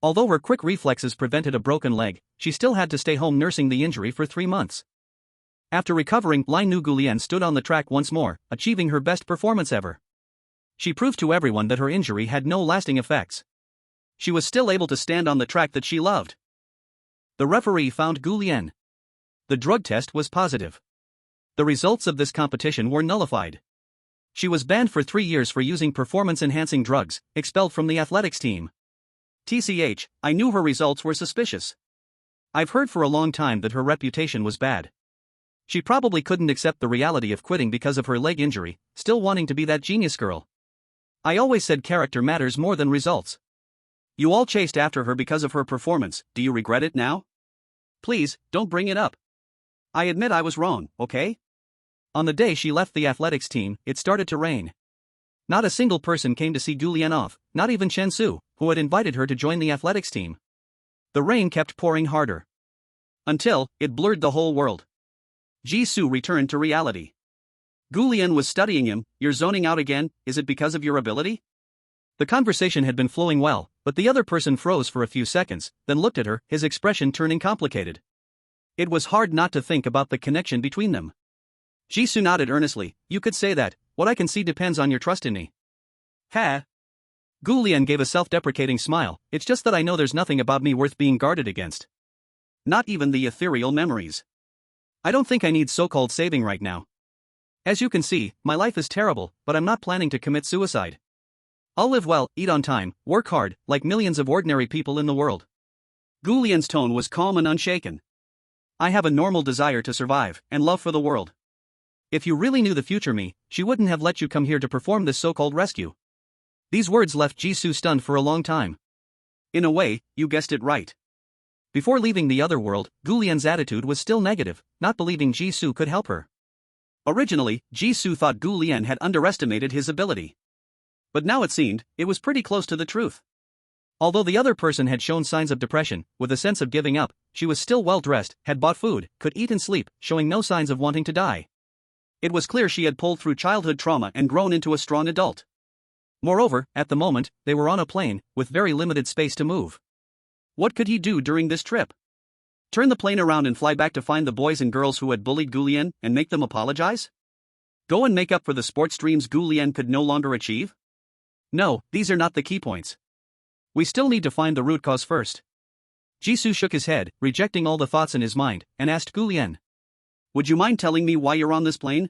Although her quick reflexes prevented a broken leg, she still had to stay home nursing the injury for 3 months. After recovering, Lai Nu Gu Lian stood on the track once more, achieving her best performance ever. She proved to everyone that her injury had no lasting effects. She was still able to stand on the track that she loved. The referee found Gu Lian. The drug test was positive. The results of this competition were nullified. She was banned for 3 years for using performance-enhancing drugs, expelled from the athletics team. TCH, I knew her results were suspicious. I've heard for a long time that her reputation was bad. She probably couldn't accept the reality of quitting because of her leg injury, still wanting to be that genius girl. I always said character matters more than results. You all chased after her because of her performance, do you regret it now? Please, don't bring it up. I admit I was wrong, okay? On the day she left the athletics team, it started to rain. Not a single person came to see Gu Lian off, not even Chen Su, who had invited her to join the athletics team. The rain kept pouring harder. Until, it blurred the whole world. Jisoo returned to reality. Gu Lian was studying him. You're zoning out again, is it because of your ability? The conversation had been flowing well, but the other person froze for a few seconds, then looked at her, his expression turning complicated. It was hard not to think about the connection between them. Jisoo nodded earnestly. You could say that. What I can see depends on your trust in me. Ha! Gu Lian gave a self-deprecating smile. It's just that I know there's nothing about me worth being guarded against. Not even the ethereal memories. I don't think I need so-called saving right now. As you can see, my life is terrible, but I'm not planning to commit suicide. I'll live well, eat on time, work hard, like millions of ordinary people in the world. Gu Lian's tone was calm and unshaken. I have a normal desire to survive, and love for the world. If you really knew the future me, she wouldn't have let you come here to perform this so-called rescue. These words left Jisoo stunned for a long time. In a way, you guessed it right. Before leaving the other world, Gu Lian's attitude was still negative, not believing Jisoo could help her. Originally, Jisoo thought Gu Lian had underestimated his ability. But now it seemed, it was pretty close to the truth. Although the other person had shown signs of depression, with a sense of giving up, she was still well-dressed, had bought food, could eat and sleep, showing no signs of wanting to die. It was clear she had pulled through childhood trauma and grown into a strong adult. Moreover, at the moment, they were on a plane, with very limited space to move. What could he do during this trip? Turn the plane around and fly back to find the boys and girls who had bullied Gu Lian and make them apologize? Go and make up for the sports dreams Gu Lian could no longer achieve? No, these are not the key points. We still need to find the root cause first. Jisoo shook his head, rejecting all the thoughts in his mind, and asked Gu Lian. Would you mind telling me why you're on this plane?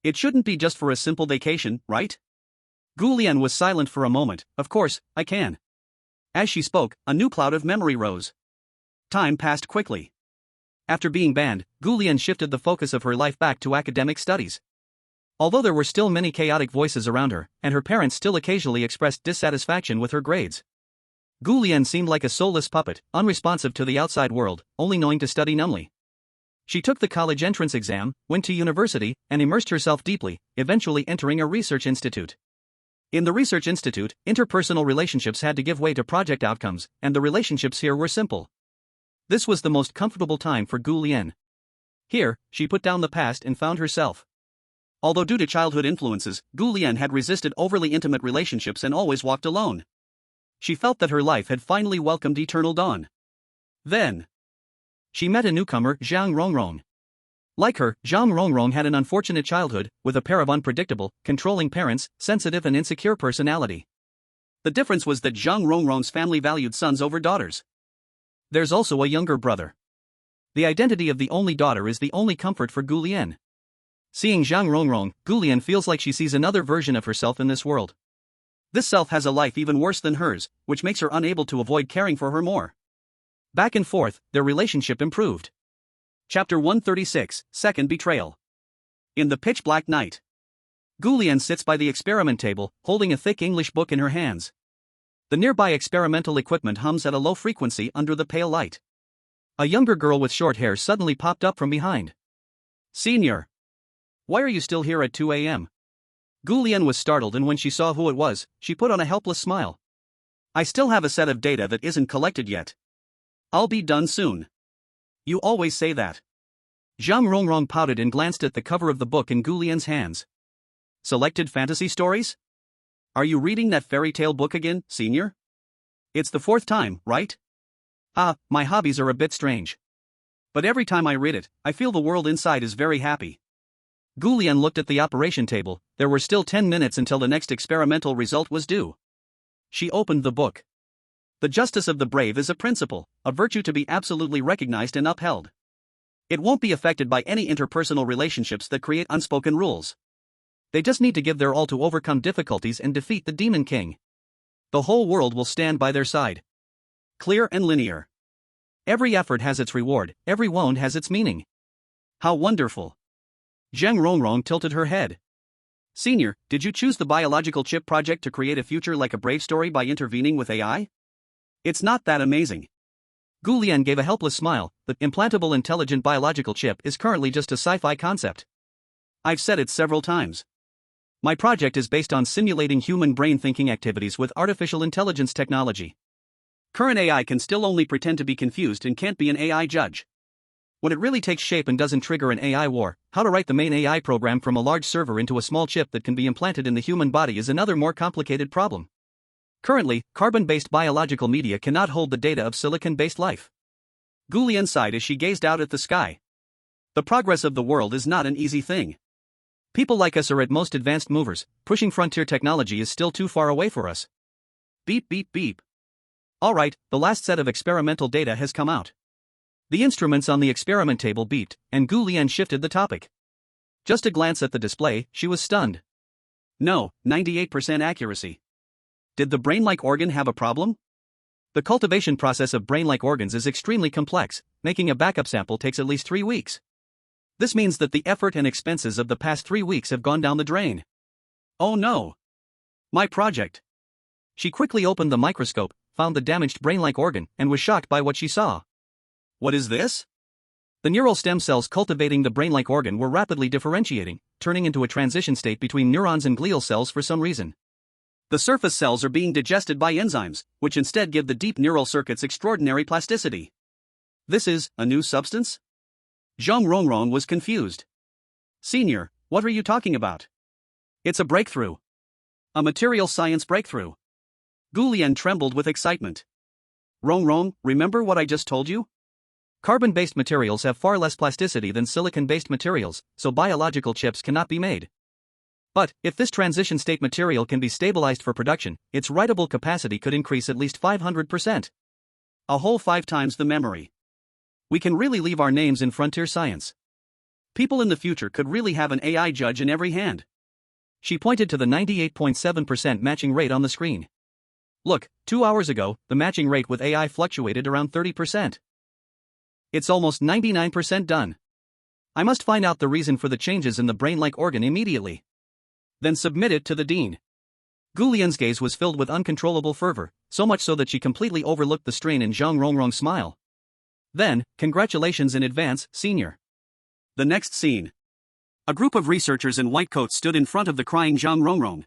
It shouldn't be just for a simple vacation, right? Gu Lian was silent for a moment. Of course, I can. As she spoke, a new cloud of memory rose. Time passed quickly. After being banned, Gu Lian shifted the focus of her life back to academic studies. Although there were still many chaotic voices around her, and her parents still occasionally expressed dissatisfaction with her grades, Gu Lian seemed like a soulless puppet, unresponsive to the outside world, only knowing to study numbly. She took the college entrance exam, went to university, and immersed herself deeply, eventually entering a research institute. In the research institute, interpersonal relationships had to give way to project outcomes, and the relationships here were simple. This was the most comfortable time for Gu Lian. Here, she put down the past and found herself. Although due to childhood influences, Gu Lian had resisted overly intimate relationships and always walked alone. She felt that her life had finally welcomed eternal dawn. Then, she met a newcomer, Zhang Rongrong. Like her, Zhang Rongrong had an unfortunate childhood, with a pair of unpredictable, controlling parents, sensitive and insecure personality. The difference was that Zhang Rongrong's family valued sons over daughters. There's also a younger brother. The identity of the only daughter is the only comfort for Gu Lian. Seeing Zhang Rongrong, Gu Lian feels like she sees another version of herself in this world. This self has a life even worse than hers, which makes her unable to avoid caring for her more. Back and forth, their relationship improved. Chapter 136, Second Betrayal. In the pitch-black night, Gu Lian sits by the experiment table, holding a thick English book in her hands. The nearby experimental equipment hums at a low frequency under the pale light. A younger girl with short hair suddenly popped up from behind. Senior, why are you still here at 2 a.m.? Gu Lian was startled, and when she saw who it was, she put on a helpless smile. I still have a set of data that isn't collected yet. I'll be done soon. You always say that. Zhang Rongrong pouted and glanced at the cover of the book in Gu Lian's hands. Selected fantasy stories? Are you reading that fairy tale book again, senior? It's the fourth time, right? My hobbies are a bit strange. But every time I read it, I feel the world inside is very happy. Gu Lian looked at the operation table. There were still 10 minutes until the next experimental result was due. She opened the book. The justice of the brave is a principle, a virtue to be absolutely recognized and upheld. It won't be affected by any interpersonal relationships that create unspoken rules. They just need to give their all to overcome difficulties and defeat the Demon King. The whole world will stand by their side. Clear and linear. Every effort has its reward, every wound has its meaning. How wonderful. Zhang Rongrong tilted her head. Senior, did you choose the biological chip project to create a future like a Brave story by intervening with AI? It's not that amazing. Gu Lian gave a helpless smile. The implantable intelligent biological chip is currently just a sci-fi concept. I've said it several times. My project is based on simulating human brain thinking activities with artificial intelligence technology. Current AI can still only pretend to be confused and can't be an AI judge. When it really takes shape and doesn't trigger an AI war, how to write the main AI program from a large server into a small chip that can be implanted in the human body is another more complicated problem. Currently, carbon-based biological media cannot hold the data of silicon-based life. Gu Lian sighed as she gazed out at the sky. The progress of the world is not an easy thing. People like us are at most advanced movers. Pushing frontier technology is still too far away for us. Beep beep beep. Alright, the last set of experimental data has come out. The instruments on the experiment table beeped, and Gu Lian shifted the topic. Just a glance at the display, she was stunned. No, 98% accuracy. Did the brain-like organ have a problem? The cultivation process of brain-like organs is extremely complex. Making a backup sample takes at least 3 weeks. This means that the effort and expenses of the past 3 weeks have gone down the drain. Oh no! My project! She quickly opened the microscope, found the damaged brain-like organ, and was shocked by what she saw. What is this? The neural stem cells cultivating the brain-like organ were rapidly differentiating, turning into a transition state between neurons and glial cells for some reason. The surface cells are being digested by enzymes, which instead give the deep neural circuits extraordinary plasticity. This is a new substance? Zhang Rongrong was confused. Senior, what are you talking about? It's a breakthrough. A material science breakthrough. Gu Lian trembled with excitement. Rongrong, remember what I just told you? Carbon-based materials have far less plasticity than silicon-based materials, so biological chips cannot be made. But, if this transition state material can be stabilized for production, its writable capacity could increase at least 500%. A whole 5 times the memory. We can really leave our names in frontier science. People in the future could really have an AI judge in every hand. She pointed to the 98.7% matching rate on the screen. Look, 2 hours ago, the matching rate with AI fluctuated around 30%. It's almost 99% done. I must find out the reason for the changes in the brain-like organ immediately. Then submit it to the dean. Gu Lian's gaze was filled with uncontrollable fervor, so much so that she completely overlooked the strain in Zhang Rongrong's smile. Then, congratulations in advance, senior. The next scene. A group of researchers in white coats stood in front of the crying Zhang Rongrong.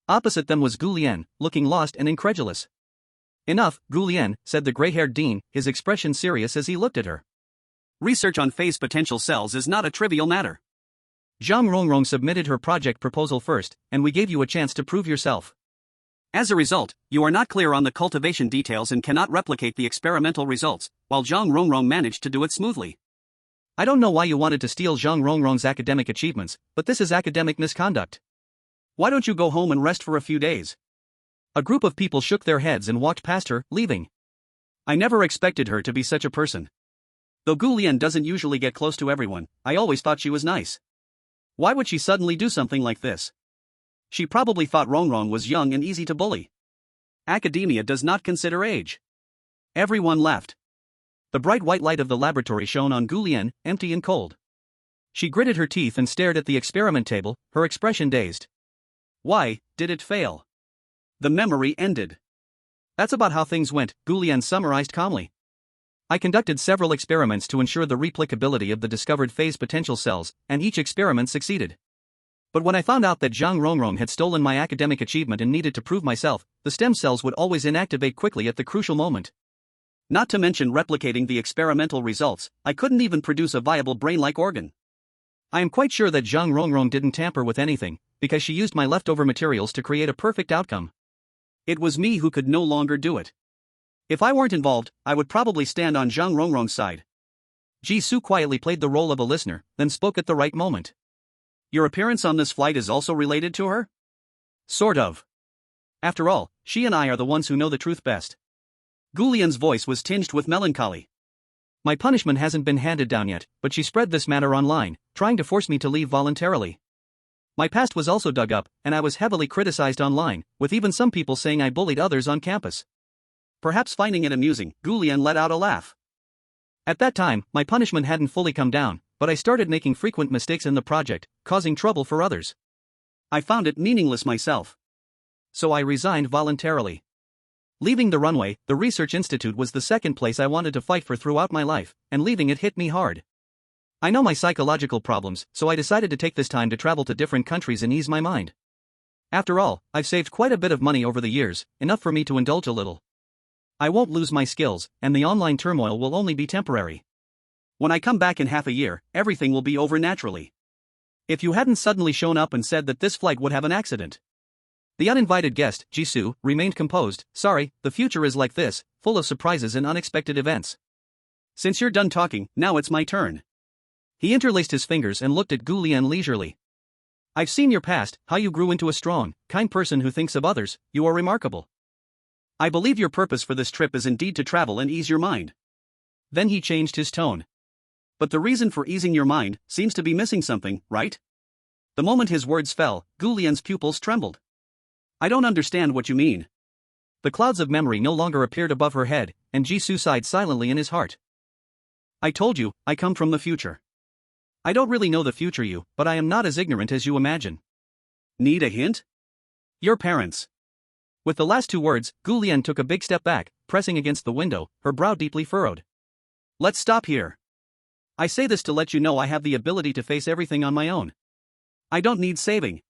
Opposite them was Gu Lian, looking lost and incredulous. Enough, Gu Lian, said the gray-haired dean, his expression serious as he looked at her. Research on phase potential cells is not a trivial matter. Zhang Rongrong submitted her project proposal first, and we gave you a chance to prove yourself. As a result, you are not clear on the cultivation details and cannot replicate the experimental results, while Zhang Rongrong managed to do it smoothly. I don't know why you wanted to steal Zhang Rongrong's academic achievements, but this is academic misconduct. Why don't you go home and rest for a few days? A group of people shook their heads and walked past her, leaving. I never expected her to be such a person. Though Gu Lian doesn't usually get close to everyone, I always thought she was nice. Why would she suddenly do something like this? She probably thought Rongrong was young and easy to bully. Academia does not consider age. Everyone left. The bright white light of the laboratory shone on Gu Lian, empty and cold. She gritted her teeth and stared at the experiment table, her expression dazed. Why did it fail? The memory ended. That's about how things went, Gu Lian summarized calmly. I conducted several experiments to ensure the replicability of the discovered phase potential cells, and each experiment succeeded. But when I found out that Zhang Rongrong had stolen my academic achievement and needed to prove myself, the stem cells would always inactivate quickly at the crucial moment. Not to mention replicating the experimental results, I couldn't even produce a viable brain-like organ. I am quite sure that Zhang Rongrong didn't tamper with anything, because she used my leftover materials to create a perfect outcome. It was me who could no longer do it. If I weren't involved, I would probably stand on Zhang Rongrong's side. Jisoo quietly played the role of a listener, then spoke at the right moment. Your appearance on this flight is also related to her? Sort of. After all, she and I are the ones who know the truth best. Gu Lian's voice was tinged with melancholy. My punishment hasn't been handed down yet, but she spread this matter online, trying to force me to leave voluntarily. My past was also dug up, and I was heavily criticized online, with even some people saying I bullied others on campus. Perhaps finding it amusing, Gu Lian let out a laugh. At that time, my punishment hadn't fully come down, but I started making frequent mistakes in the project, causing trouble for others. I found it meaningless myself. So I resigned voluntarily. Leaving the runway, the research institute was the second place I wanted to fight for throughout my life, and leaving it hit me hard. I know my psychological problems, so I decided to take this time to travel to different countries and ease my mind. After all, I've saved quite a bit of money over the years, enough for me to indulge a little. I won't lose my skills, and the online turmoil will only be temporary. When I come back in half a year, everything will be over naturally. If you hadn't suddenly shown up and said that this flight would have an accident. The uninvited guest, Jisoo, remained composed. Sorry, the future is like this, full of surprises and unexpected events. Since you're done talking, now it's my turn. He interlaced his fingers and looked at Gu Lian leisurely. I've seen your past, how you grew into a strong, kind person who thinks of others. You are remarkable. I believe your purpose for this trip is indeed to travel and ease your mind. Then he changed his tone. But the reason for easing your mind seems to be missing something, right? The moment his words fell, Gu Lian's pupils trembled. I don't understand what you mean. The clouds of memory no longer appeared above her head, and Jisoo sighed silently in his heart. I told you, I come from the future. I don't really know the future you, but I am not as ignorant as you imagine. Need a hint? Your parents. With the last two words, Gu Lian took a big step back, pressing against the window, her brow deeply furrowed. Let's stop here. I say this to let you know I have the ability to face everything on my own. I don't need saving.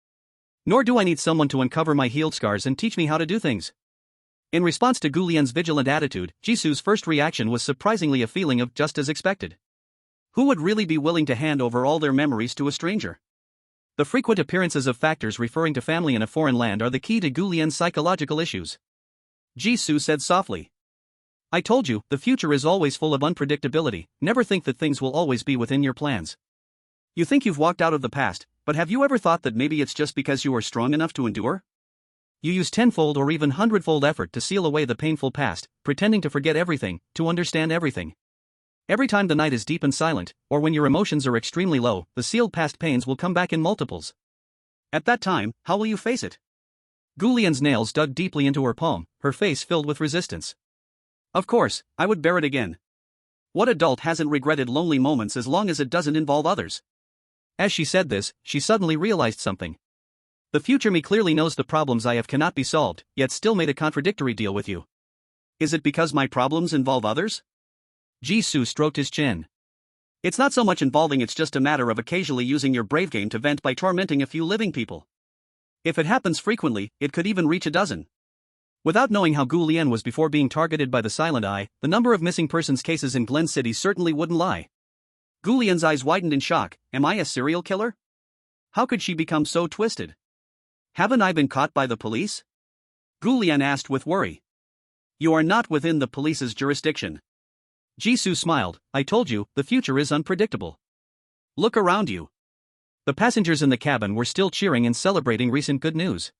Nor do I need someone to uncover my healed scars and teach me how to do things. In response to Gu Lian's vigilant attitude, Jisoo's first reaction was surprisingly a feeling of just as expected. Who would really be willing to hand over all their memories to a stranger? The frequent appearances of factors referring to family in a foreign land are the key to Gu Lian's psychological issues. Jisoo said softly. I told you, the future is always full of unpredictability. Never think that things will always be within your plans. You think you've walked out of the past, but have you ever thought that maybe it's just because you are strong enough to endure? You use tenfold or even hundredfold effort to seal away the painful past, pretending to forget everything, to understand everything. Every time the night is deep and silent, or when your emotions are extremely low, the sealed past pains will come back in multiples. At that time, how will you face it? Gu Lian's nails dug deeply into her palm, her face filled with resistance. Of course, I would bear it again. What adult hasn't regretted lonely moments as long as it doesn't involve others? As she said this, she suddenly realized something. The future me clearly knows the problems I have cannot be solved, yet still made a contradictory deal with you. Is it because my problems involve others? Jisoo stroked his chin. It's not so much involving, it's just a matter of occasionally using your brave game to vent by tormenting a few living people. If it happens frequently, it could even reach a dozen. Without knowing how Gu Lian was before being targeted by the Silent Eye, the number of missing persons cases in Glen City certainly wouldn't lie. Gu Lian's eyes widened in shock. Am I a serial killer? How could she become so twisted? Haven't I been caught by the police? Gu Lian asked with worry. You are not within the police's jurisdiction. Jisoo smiled. I told you, the future is unpredictable. Look around you. The passengers in the cabin were still cheering and celebrating recent good news.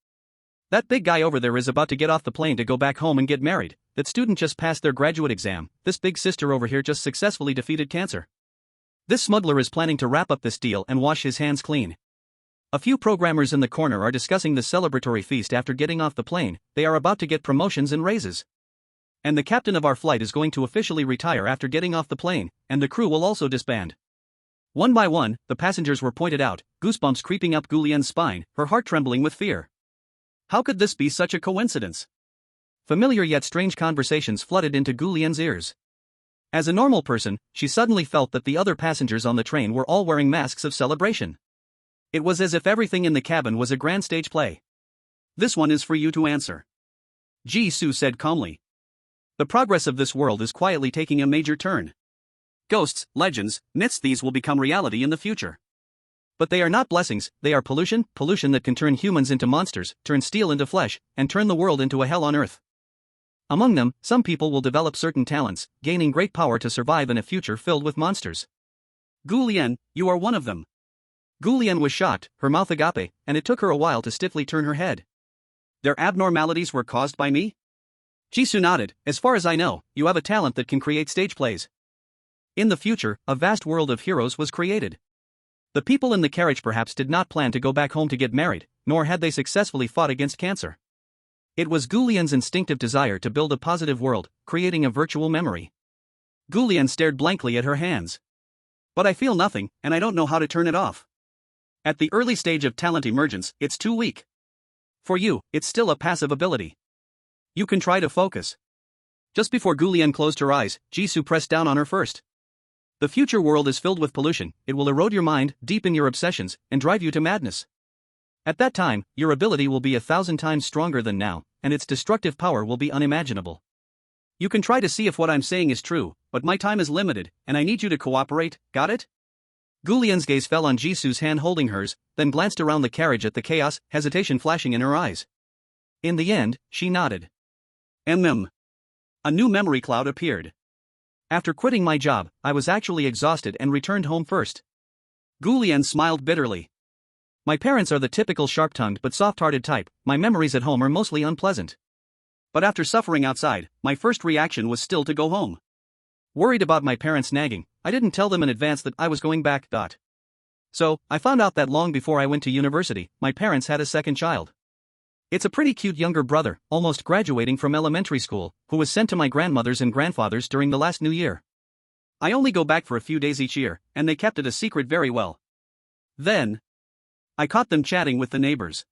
That big guy over there is about to get off the plane to go back home and get married. That student just passed their graduate exam. This big sister over here just successfully defeated cancer. This smuggler is planning to wrap up this deal and wash his hands clean. A few programmers in the corner are discussing the celebratory feast after getting off the plane. They are about to get promotions and raises. And the captain of our flight is going to officially retire after getting off the plane, and the crew will also disband. One by one, the passengers were pointed out, goosebumps creeping up Gu Lian's spine, her heart trembling with fear. How could this be such a coincidence? Familiar yet strange conversations flooded into Gu Lian's ears. As a normal person, she suddenly felt that the other passengers on the train were all wearing masks of celebration. It was as if everything in the cabin was a grand stage play. This one is for you to answer. Jisoo said calmly. The progress of this world is quietly taking a major turn. Ghosts, legends, myths, these will become reality in the future. But they are not blessings, they are pollution that can turn humans into monsters, turn steel into flesh, and turn the world into a hell on earth. Among them, some people will develop certain talents, gaining great power to survive in a future filled with monsters. Gu Lian, you are one of them. Gu Lian was shocked, her mouth agape, and it took her a while to stiffly turn her head. Their abnormalities were caused by me? Jisoo nodded. As far as I know, you have a talent that can create stage plays. In the future, a vast world of heroes was created. The people in the carriage perhaps did not plan to go back home to get married, nor had they successfully fought against cancer. It was Gu Lian's instinctive desire to build a positive world, creating a virtual memory. Gu Lian stared blankly at her hands. But I feel nothing, and I don't know how to turn it off. At the early stage of talent emergence, it's too weak. For you, it's still a passive ability. You can try to focus. Just before Gulian closed her eyes, Jisoo pressed down on her first. The future world is filled with pollution, it will erode your mind, deepen your obsessions, and drive you to madness. At that time, your ability will be 1,000 times stronger than now, and its destructive power will be unimaginable. You can try to see if what I'm saying is true, but my time is limited, and I need you to cooperate, got it? Gulian's gaze fell on Jisoo's hand holding hers, then glanced around the carriage at the chaos, hesitation flashing in her eyes. In the end, she nodded. A new memory cloud appeared. After quitting my job, I was actually exhausted and returned home first. Gulian smiled bitterly. My parents are the typical sharp-tongued but soft-hearted type, my memories at home are mostly unpleasant. But after suffering outside, my first reaction was still to go home. Worried about my parents nagging, I didn't tell them in advance that I was going back. So, I found out that long before I went to university, my parents had a second child. It's a pretty cute younger brother, almost graduating from elementary school, who was sent to my grandmother's and grandfather's during the last New Year. I only go back for a few days each year, and they kept it a secret very well. Then, I caught them chatting with the neighbors.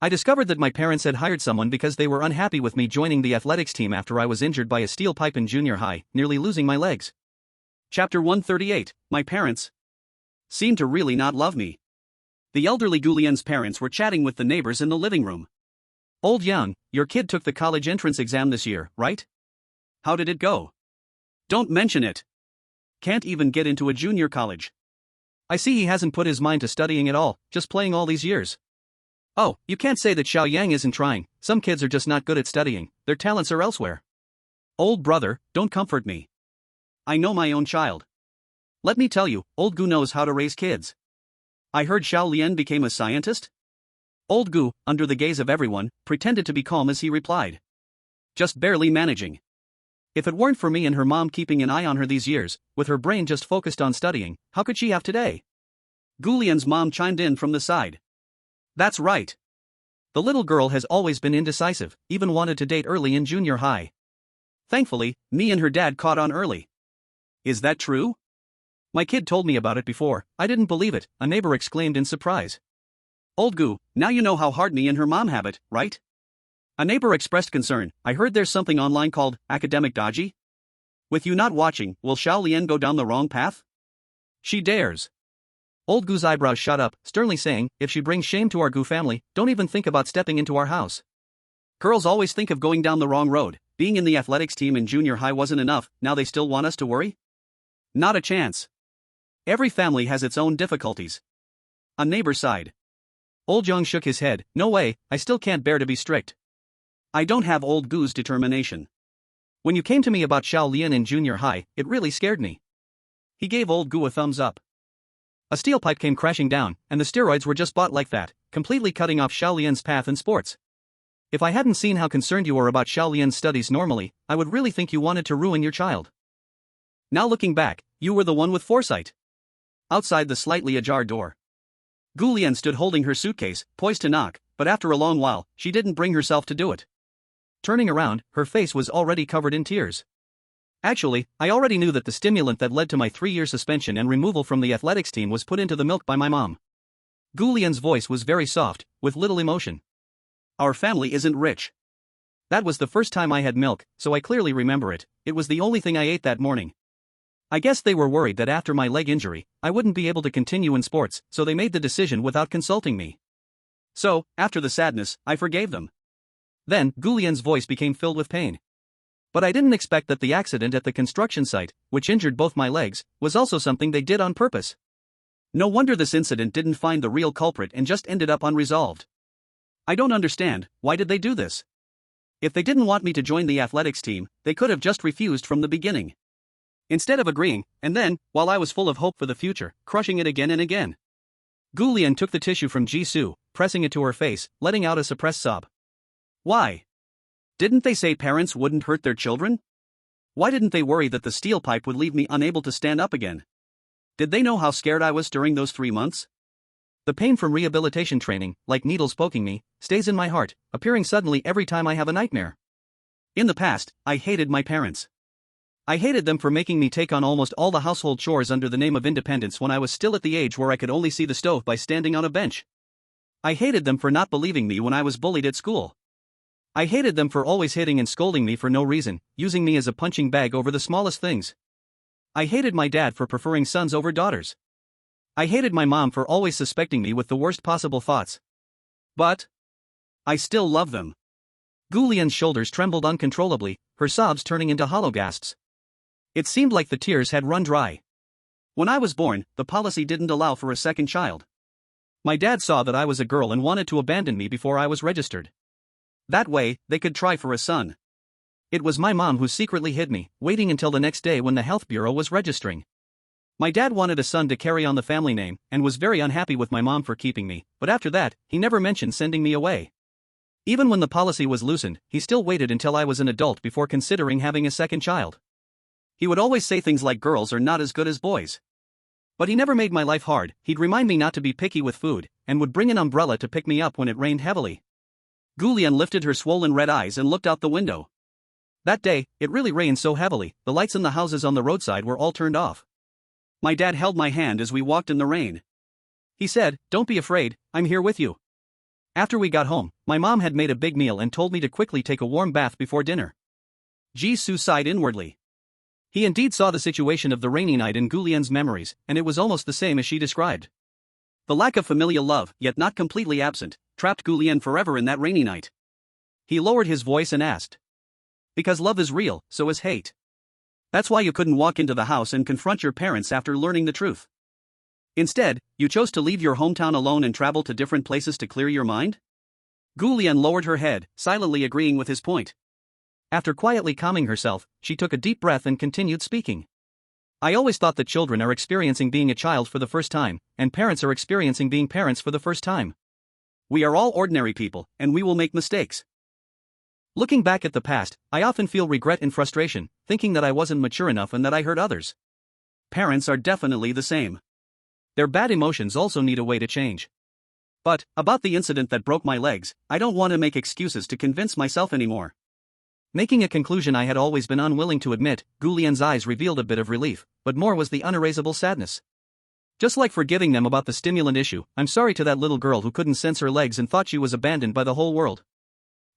I discovered that my parents had hired someone because they were unhappy with me joining the athletics team after I was injured by a steel pipe in junior high, nearly losing my legs. Chapter 138, My parents seemed to really not love me. The elderly Gulian's parents were chatting with the neighbors in the living room. Old Young, your kid took the college entrance exam this year, right? How did it go? Don't mention it. Can't even get into a junior college. I see he hasn't put his mind to studying at all, just playing all these years. Oh, you can't say that Xiao Yang isn't trying, some kids are just not good at studying, their talents are elsewhere. Old brother, don't comfort me. I know my own child. Let me tell you, old Gu knows how to raise kids. I heard Xiao Lian became a scientist? Old Gu, under the gaze of everyone, pretended to be calm as he replied. Just barely managing. If it weren't for me and her mom keeping an eye on her these years, with her brain just focused on studying, how could she have today? Gulian's mom chimed in from the side. That's right. The little girl has always been indecisive, even wanted to date early in junior high. Thankfully, me and her dad caught on early. Is that true? My kid told me about it before, I didn't believe it, a neighbor exclaimed in surprise. Old Gu, now you know how hard me and her mom have it, right? A neighbor expressed concern, I heard there's something online called academic dodgy. With you not watching, will Xiao Lian go down the wrong path? She dares. Old Gu's eyebrows shot up, sternly saying, if she brings shame to our Gu family, don't even think about stepping into our house. Girls always think of going down the wrong road, being in the athletics team in junior high wasn't enough, now they still want us to worry? Not a chance. Every family has its own difficulties. A neighbor sighed. Old Young shook his head, no way, I still can't bear to be strict. I don't have old Gu's determination. When you came to me about Xiao Lian in junior high, it really scared me. He gave old Gu a thumbs up. A steel pipe came crashing down, and the steroids were just bought like that, completely cutting off Xiao Lian's path in sports. If I hadn't seen how concerned you were about Xiao Lian's studies normally, I would really think you wanted to ruin your child. Now looking back, you were the one with foresight. Outside the slightly ajar door, Gulian stood holding her suitcase, poised to knock, but after a long while, she didn't bring herself to do it. Turning around, her face was already covered in tears. Actually, I already knew that the stimulant that led to my 3-year suspension and removal from the athletics team was put into the milk by my mom. Gulian's voice was very soft, with little emotion. Our family isn't rich. That was the first time I had milk, so I clearly remember it, it was the only thing I ate that morning. I guess they were worried that after my leg injury, I wouldn't be able to continue in sports, so they made the decision without consulting me. So, after the sadness, I forgave them. Then, Gulian's voice became filled with pain. But I didn't expect that the accident at the construction site, which injured both my legs, was also something they did on purpose. No wonder this incident didn't find the real culprit and just ended up unresolved. I don't understand, why did they do this? If they didn't want me to join the athletics team, they could have just refused from the beginning. Instead of agreeing, and then, while I was full of hope for the future, crushing it again and again. Gulian took the tissue from Jisoo, pressing it to her face, letting out a suppressed sob. Why? Didn't they say parents wouldn't hurt their children? Why didn't they worry that the steel pipe would leave me unable to stand up again? Did they know how scared I was during those 3 months? The pain from rehabilitation training, like needles poking me, stays in my heart, appearing suddenly every time I have a nightmare. In the past, I hated my parents. I hated them for making me take on almost all the household chores under the name of independence when I was still at the age where I could only see the stove by standing on a bench. I hated them for not believing me when I was bullied at school. I hated them for always hitting and scolding me for no reason, using me as a punching bag over the smallest things. I hated my dad for preferring sons over daughters. I hated my mom for always suspecting me with the worst possible thoughts. But I still love them. Gulian's shoulders trembled uncontrollably, her sobs turning into hollow gasps. It seemed like the tears had run dry. When I was born, the policy didn't allow for a second child. My dad saw that I was a girl and wanted to abandon me before I was registered. That way, they could try for a son. It was my mom who secretly hid me, waiting until the next day when the health bureau was registering. My dad wanted a son to carry on the family name, and was very unhappy with my mom for keeping me, but after that, he never mentioned sending me away. Even when the policy was loosened, he still waited until I was an adult before considering having a second child. He would always say things like girls are not as good as boys. But he never made my life hard. He'd remind me not to be picky with food, and would bring an umbrella to pick me up when it rained heavily. Gulian lifted her swollen red eyes and looked out the window. That day, it really rained so heavily, the lights in the houses on the roadside were all turned off. My dad held my hand as we walked in the rain. He said, "Don't be afraid, I'm here with you." After we got home, my mom had made a big meal and told me to quickly take a warm bath before dinner. Jisoo sighed inwardly. He indeed saw the situation of the rainy night in Gulian's memories, and it was almost the same as she described. The lack of familial love, yet not completely absent, trapped Gulian forever in that rainy night. He lowered his voice and asked. Because love is real, so is hate. That's why you couldn't walk into the house and confront your parents after learning the truth. Instead, you chose to leave your hometown alone and travel to different places to clear your mind? Gulian lowered her head, silently agreeing with his point. After quietly calming herself, she took a deep breath and continued speaking. I always thought that children are experiencing being a child for the first time, and parents are experiencing being parents for the first time. We are all ordinary people, and we will make mistakes. Looking back at the past, I often feel regret and frustration, thinking that I wasn't mature enough and that I hurt others. Parents are definitely the same. Their bad emotions also need a way to change. But, about the incident that broke my legs, I don't want to make excuses to convince myself anymore. Making a conclusion I had always been unwilling to admit, Gulian's eyes revealed a bit of relief, but more was the unerasable sadness. Just like forgiving them about the stimulant issue, I'm sorry to that little girl who couldn't sense her legs and thought she was abandoned by the whole world.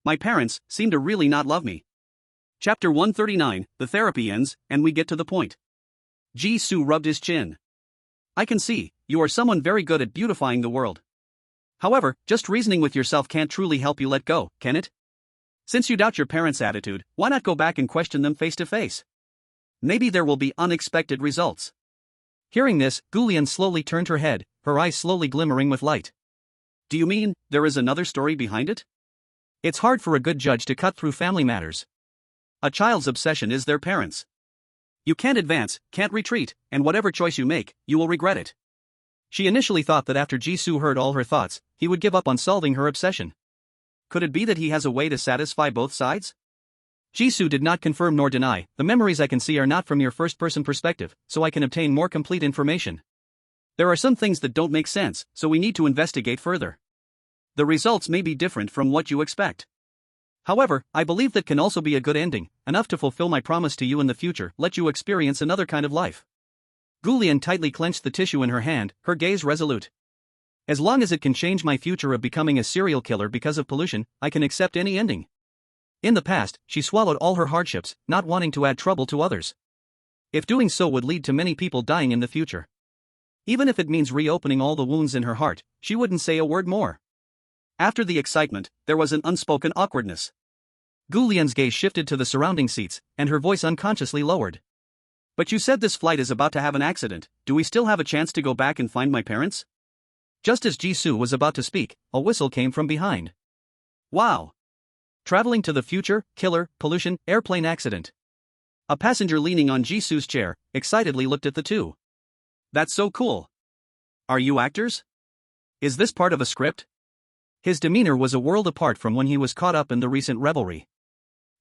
My parents seem to really not love me. Chapter 139, the therapy ends, and we get to the point. Jisoo rubbed his chin. I can see, you are someone very good at beautifying the world. However, just reasoning with yourself can't truly help you let go, can it? Since you doubt your parents' attitude, why not go back and question them face to face? Maybe there will be unexpected results. Hearing this, Gulian slowly turned her head, her eyes slowly glimmering with light. Do you mean, there is another story behind it? It's hard for a good judge to cut through family matters. A child's obsession is their parents. You can't advance, can't retreat, and whatever choice you make, you will regret it. She initially thought that after Jisoo heard all her thoughts, he would give up on solving her obsession. Could it be that he has a way to satisfy both sides? Jisoo did not confirm nor deny. The memories I can see are not from your first-person perspective, so I can obtain more complete information. There are some things that don't make sense, so we need to investigate further. The results may be different from what you expect. However, I believe that can also be a good ending, enough to fulfill my promise to you in the future, let you experience another kind of life. Gulian tightly clenched the tissue in her hand, her gaze resolute. As long as it can change my future of becoming a serial killer because of pollution, I can accept any ending. In the past, she swallowed all her hardships, not wanting to add trouble to others. If doing so would lead to many people dying in the future. Even if it means reopening all the wounds in her heart, she wouldn't say a word more. After the excitement, there was an unspoken awkwardness. Gulian's gaze shifted to the surrounding seats, and her voice unconsciously lowered. But you said this flight is about to have an accident. Do we still have a chance to go back and find my parents? Just as Jisoo was about to speak, a whistle came from behind. Wow! Traveling to the future, killer, pollution, airplane accident. A passenger leaning on Jisoo's chair, excitedly looked at the two. That's so cool. Are you actors? Is this part of a script? His demeanor was a world apart from when he was caught up in the recent revelry.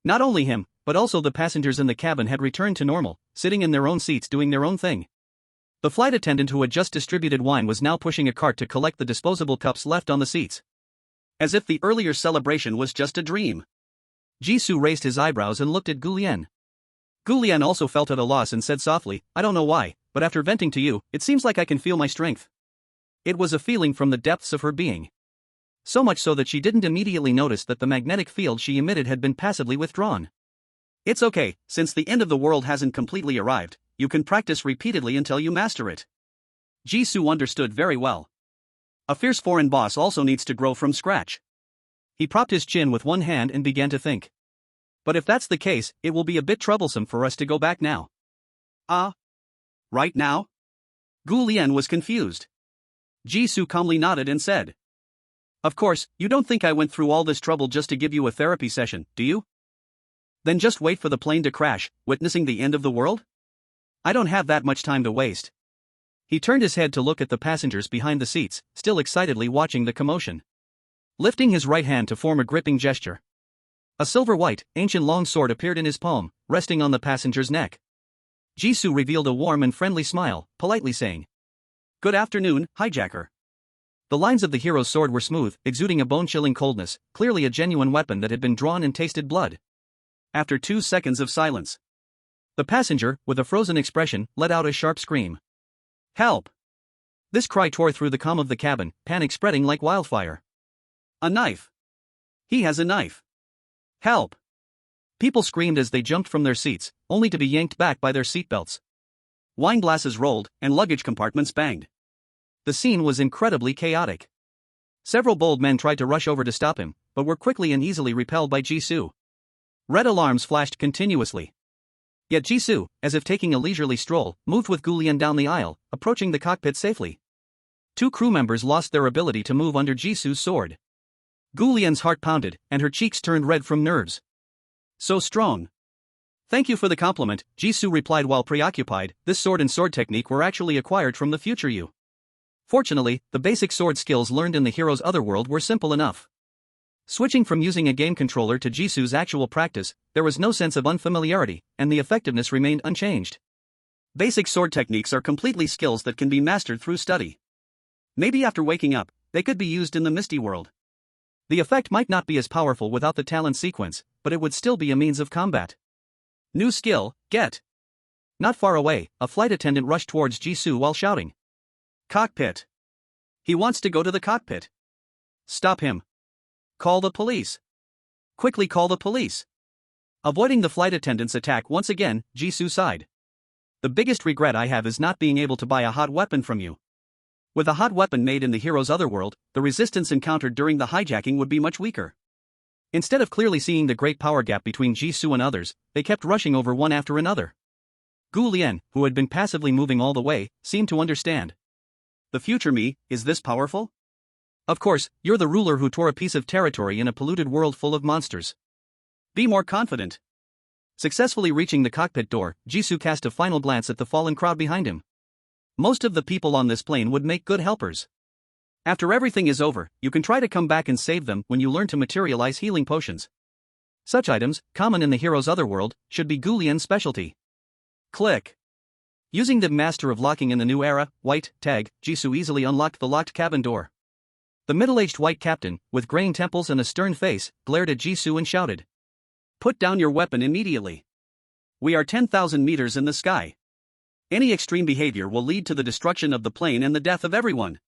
Not only him, but also the passengers in the cabin had returned to normal, sitting in their own seats doing their own thing. The flight attendant who had just distributed wine was now pushing a cart to collect the disposable cups left on the seats. As if the earlier celebration was just a dream. Jisoo raised his eyebrows and looked at Gulian. Gulian also felt at a loss and said softly, I don't know why, but after venting to you, it seems like I can feel my strength. It was a feeling from the depths of her being. So much so that she didn't immediately notice that the magnetic field she emitted had been passively withdrawn. It's okay, since the end of the world hasn't completely arrived, you can practice repeatedly until you master it. Jisoo understood very well. A fierce foreign boss also needs to grow from scratch. He propped his chin with one hand and began to think. But if that's the case, it will be a bit troublesome for us to go back now. Right now? Gu Lian was confused. Jisoo calmly nodded and said, Of course, you don't think I went through all this trouble just to give you a therapy session, do you? Then just wait for the plane to crash, witnessing the end of the world? I don't have that much time to waste. He turned his head to look at the passengers behind the seats, still excitedly watching the commotion. Lifting his right hand to form a gripping gesture. A silver-white, ancient long sword appeared in his palm, resting on the passenger's neck. Jisoo revealed a warm and friendly smile, politely saying, Good afternoon, hijacker. The lines of the hero's sword were smooth, exuding a bone-chilling coldness, clearly a genuine weapon that had been drawn and tasted blood. After 2 seconds of silence, the passenger, with a frozen expression, let out a sharp scream. Help! This cry tore through the calm of the cabin, panic spreading like wildfire. A knife! He has a knife! Help! People screamed as they jumped from their seats, only to be yanked back by their seatbelts. Wine glasses rolled, and luggage compartments banged. The scene was incredibly chaotic. Several bold men tried to rush over to stop him, but were quickly and easily repelled by Jisoo. Red alarms flashed continuously. Yet Jisoo, as if taking a leisurely stroll, moved with Gu Lian down the aisle, approaching the cockpit safely. 2 crew members lost their ability to move under Jisoo's sword. Gu Lian's heart pounded, and her cheeks turned red from nerves. So strong. Thank you for the compliment, Jisoo replied while preoccupied. This sword and sword technique were actually acquired from the future you. Fortunately, the basic sword skills learned in the hero's otherworld were simple enough. Switching from using a game controller to Jisoo's actual practice, there was no sense of unfamiliarity, and the effectiveness remained unchanged. Basic sword techniques are completely skills that can be mastered through study. Maybe after waking up, they could be used in the Misty world. The effect might not be as powerful without the talent sequence, but it would still be a means of combat. New skill, get. Not far away, a flight attendant rushed towards Jisoo while shouting. Cockpit. He wants to go to the cockpit. Stop him. Call the police. Quickly call the police. Avoiding the flight attendant's attack once again, Jisoo sighed. The biggest regret I have is not being able to buy a hot weapon from you. With a hot weapon made in the hero's otherworld, the resistance encountered during the hijacking would be much weaker. Instead of clearly seeing the great power gap between Jisoo and others, they kept rushing over one after another. Gu Lian, who had been passively moving all the way, seemed to understand. The future me, is this powerful? Of course, you're the ruler who tore a piece of territory in a polluted world full of monsters. Be more confident. Successfully reaching the cockpit door, Jisoo cast a final glance at the fallen crowd behind him. Most of the people on this plane would make good helpers. After everything is over, you can try to come back and save them when you learn to materialize healing potions. Such items, common in the hero's otherworld, should be Gu Lian's specialty. Click. Using the Master of Locking in the New Era, White, tag, Jisoo easily unlocked the locked cabin door. The middle-aged white captain, with graying temples and a stern face, glared at Jisoo and shouted. Put down your weapon immediately. We are 10,000 meters in the sky. Any extreme behavior will lead to the destruction of the plane and the death of everyone.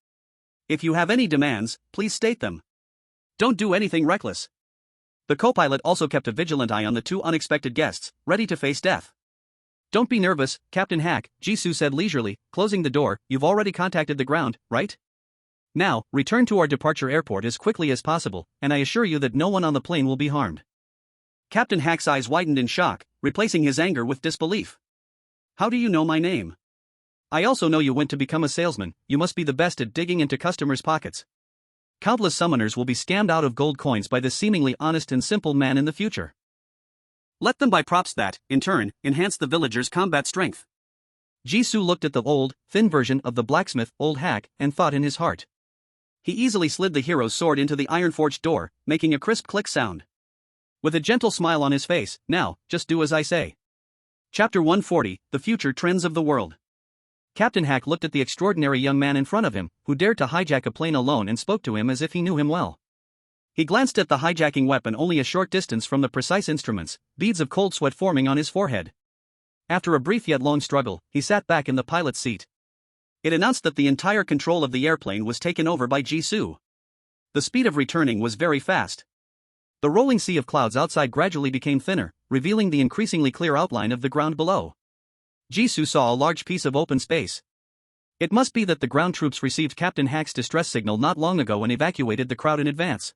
If you have any demands, please state them. Don't do anything reckless. The co-pilot also kept a vigilant eye on the 2 unexpected guests, ready to face death. Don't be nervous, Captain Hack, Jisoo said leisurely, closing the door. You've already contacted the ground, right? Now, return to our departure airport as quickly as possible, and I assure you that no one on the plane will be harmed. Captain Hack's eyes widened in shock, replacing his anger with disbelief. How do you know my name? I also know you went to become a salesman. You must be the best at digging into customers' pockets. Countless summoners will be scammed out of gold coins by this seemingly honest and simple man in the future. Let them buy props that, in turn, enhance the villagers' combat strength. Jisoo looked at the old, thin version of the blacksmith, Old Hack, and thought in his heart. He easily slid the hero's sword into the iron-forged door, making a crisp click sound. With a gentle smile on his face, now, just do as I say. Chapter 140, The Future Trends of the World. Captain Hack looked at the extraordinary young man in front of him, who dared to hijack a plane alone and spoke to him as if he knew him well. He glanced at the hijacking weapon only a short distance from the precise instruments, beads of cold sweat forming on his forehead. After a brief yet long struggle, he sat back in the pilot's seat. It announced that the entire control of the airplane was taken over by Jisoo. The speed of returning was very fast. The rolling sea of clouds outside gradually became thinner, revealing the increasingly clear outline of the ground below. Jisoo saw a large piece of open space. It must be that the ground troops received Captain Hack's distress signal not long ago and evacuated the crowd in advance.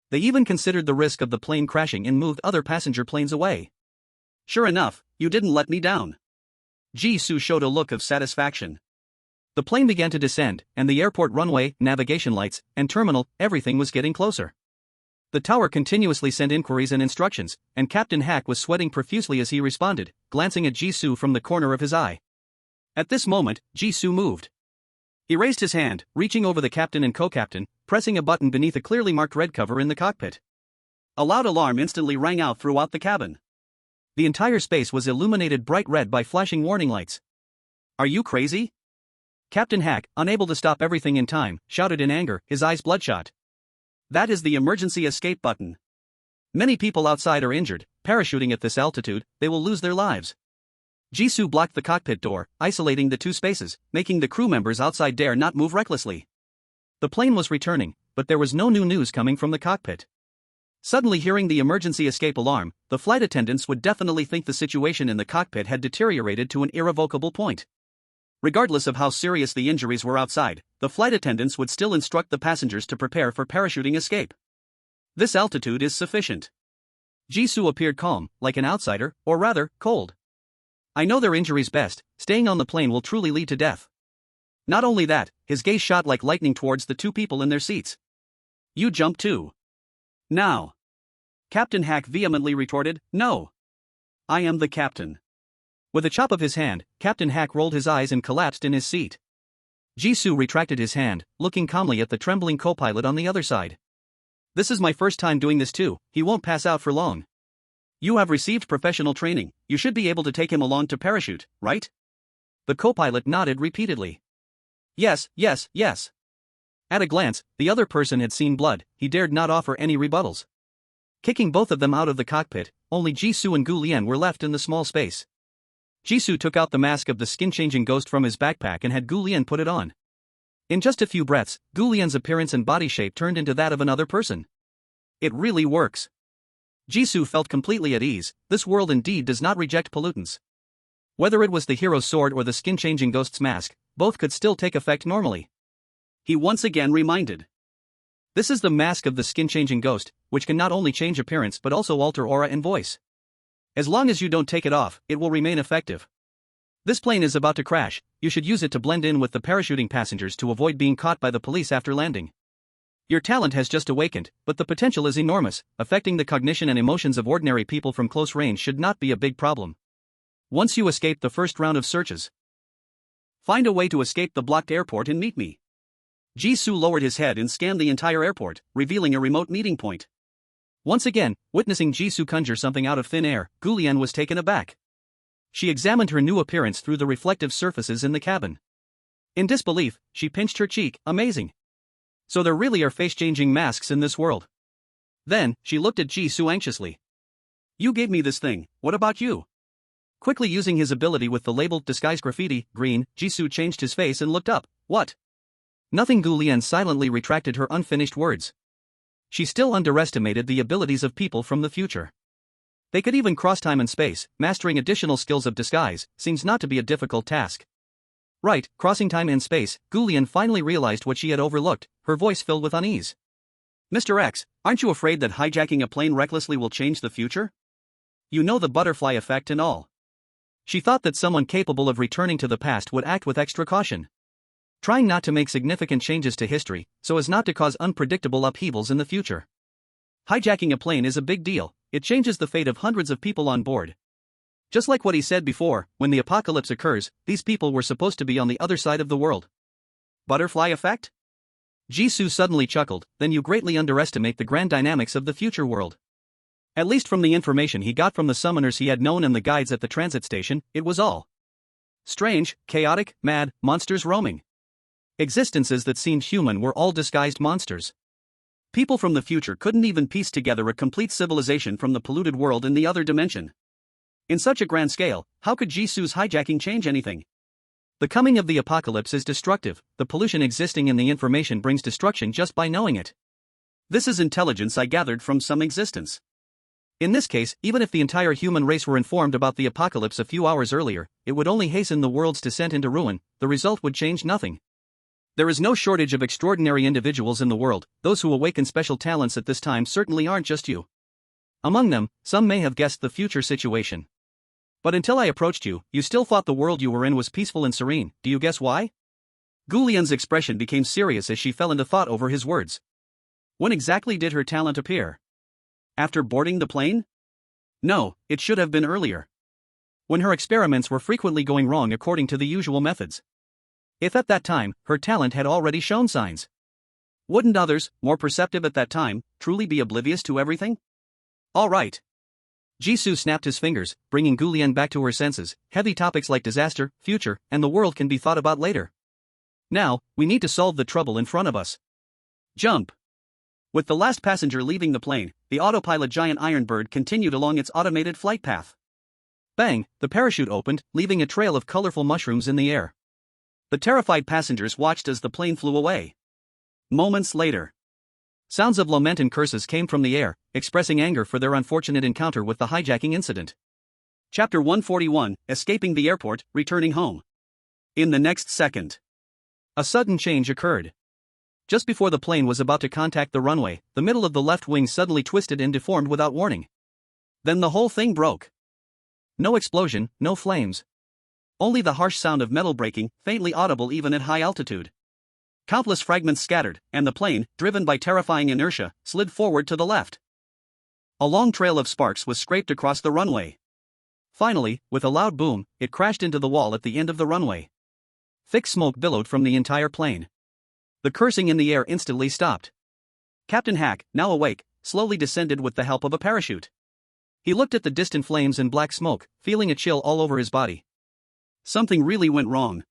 They even considered the risk of the plane crashing and moved other passenger planes away. Sure enough, you didn't let me down. Jisoo showed a look of satisfaction. The plane began to descend, and the airport runway, navigation lights, and terminal, everything was getting closer. The tower continuously sent inquiries and instructions, and Captain Hack was sweating profusely as he responded, glancing at Jisoo from the corner of his eye. At this moment, Jisoo moved. He raised his hand, reaching over the captain and co-captain, pressing a button beneath a clearly marked red cover in the cockpit. A loud alarm instantly rang out throughout the cabin. The entire space was illuminated bright red by flashing warning lights. Are you crazy? Captain Hack, unable to stop everything in time, shouted in anger, his eyes bloodshot. That is the emergency escape button. Many people outside are injured. Parachuting at this altitude, they will lose their lives. Jisoo blocked the cockpit door, isolating the two spaces, making the crew members outside dare not move recklessly. The plane was returning, but there was no new news coming from the cockpit. Suddenly hearing the emergency escape alarm, the flight attendants would definitely think the situation in the cockpit had deteriorated to an irrevocable point. Regardless of how serious the injuries were outside, the flight attendants would still instruct the passengers to prepare for parachuting escape. This altitude is sufficient. Jisoo appeared calm, like an outsider, or rather, cold. I know their injuries best, staying on the plane will truly lead to death. Not only that, his gaze shot like lightning towards the two people in their seats. You jump too. Now. Captain Hack vehemently retorted, no. I am the captain. With a chop of his hand, Captain Hack rolled his eyes and collapsed in his seat. Jisoo retracted his hand, looking calmly at the trembling co-pilot on the other side. This is my first time doing this too, he won't pass out for long. You have received professional training, you should be able to take him along to parachute, right? The co-pilot nodded repeatedly. Yes, yes, yes. At a glance, the other person had seen blood, he dared not offer any rebuttals. Kicking both of them out of the cockpit, only Jisoo and Gu Lian were left in the small space. Jisoo took out the mask of the skin-changing ghost from his backpack and had Gu Lian put it on. In just a few breaths, Gu Lian's appearance and body shape turned into that of another person. It really works. Jisoo felt completely at ease, this world indeed does not reject pollutants. Whether it was the hero's sword or the skin-changing ghost's mask, both could still take effect normally. He once again reminded. This is the mask of the skin-changing ghost, which can not only change appearance but also alter aura and voice. As long as you don't take it off, it will remain effective. This plane is about to crash, you should use it to blend in with the parachuting passengers to avoid being caught by the police after landing. Your talent has just awakened, but the potential is enormous, affecting the cognition and emotions of ordinary people from close range should not be a big problem. Once you escape the first round of searches, find a way to escape the blocked airport and meet me. Jisoo lowered his head and scanned the entire airport, revealing a remote meeting point. Once again, witnessing Jisoo conjure something out of thin air, Gu Lian was taken aback. She examined her new appearance through the reflective surfaces in the cabin. In disbelief, she pinched her cheek, amazing. So there really are face-changing masks in this world. Then, she looked at Jisoo anxiously. You gave me this thing, what about you? Quickly using his ability with the labeled disguise graffiti, green, Jisoo changed his face and looked up. What? Nothing. Gu Lian silently retracted her unfinished words. She still underestimated the abilities of people from the future. They could even cross time and space, mastering additional skills of disguise seems not to be a difficult task. Right, crossing time and space, Gu Lian finally realized what she had overlooked, her voice filled with unease. Mr. X, aren't you afraid that hijacking a plane recklessly will change the future? You know the butterfly effect and all. She thought that someone capable of returning to the past would act with extra caution, trying not to make significant changes to history, so as not to cause unpredictable upheavals in the future. Hijacking a plane is a big deal, it changes the fate of hundreds of people on board. Just like what he said before, when the apocalypse occurs, these people were supposed to be on the other side of the world. Butterfly effect? Jisoo suddenly chuckled, then you greatly underestimate the grand dynamics of the future world. At least from the information he got from the summoners he had known and the guides at the transit station, it was all strange, chaotic, mad, monsters roaming. Existences that seemed human were all disguised monsters. People from the future couldn't even piece together a complete civilization from the polluted world in the other dimension. In such a grand scale, how could Jisoo's hijacking change anything? The coming of the apocalypse is destructive, the pollution existing in the information brings destruction just by knowing it. This is intelligence I gathered from some existence. In this case, even if the entire human race were informed about the apocalypse a few hours earlier, it would only hasten the world's descent into ruin. The result would change nothing. There is no shortage of extraordinary individuals in the world. Those who awaken special talents at this time certainly aren't just you. Among them, some may have guessed the future situation. But until I approached you, you still thought the world you were in was peaceful and serene. Do you guess why? Gulian's expression became serious as she fell into thought over his words. When exactly did her talent appear? After boarding the plane? No, it should have been earlier. When her experiments were frequently going wrong according to the usual methods. If at that time, her talent had already shown signs. Wouldn't others, more perceptive at that time, truly be oblivious to everything? All right. Jisoo snapped his fingers, bringing Gulian back to her senses. Heavy topics like disaster, future, and the world can be thought about later. Now, we need to solve the trouble in front of us. Jump. With the last passenger leaving the plane, the autopilot giant Iron Bird continued along its automated flight path. Bang, the parachute opened, leaving a trail of colorful mushrooms in the air. The terrified passengers watched as the plane flew away. Moments later, sounds of lament and curses came from the air, expressing anger for their unfortunate encounter with the hijacking incident. Chapter 141, Escaping the Airport, Returning Home. In the next second, a sudden change occurred. Just before the plane was about to contact the runway, the middle of the left wing suddenly twisted and deformed without warning. Then the whole thing broke. No explosion, no flames. Only the harsh sound of metal breaking, faintly audible even at high altitude. Countless fragments scattered, and the plane, driven by terrifying inertia, slid forward to the left. A long trail of sparks was scraped across the runway. Finally, with a loud boom, it crashed into the wall at the end of the runway. Thick smoke billowed from the entire plane. The cursing in the air instantly stopped. Captain Hack, now awake, slowly descended with the help of a parachute. He looked at the distant flames and black smoke, feeling a chill all over his body. Something really went wrong.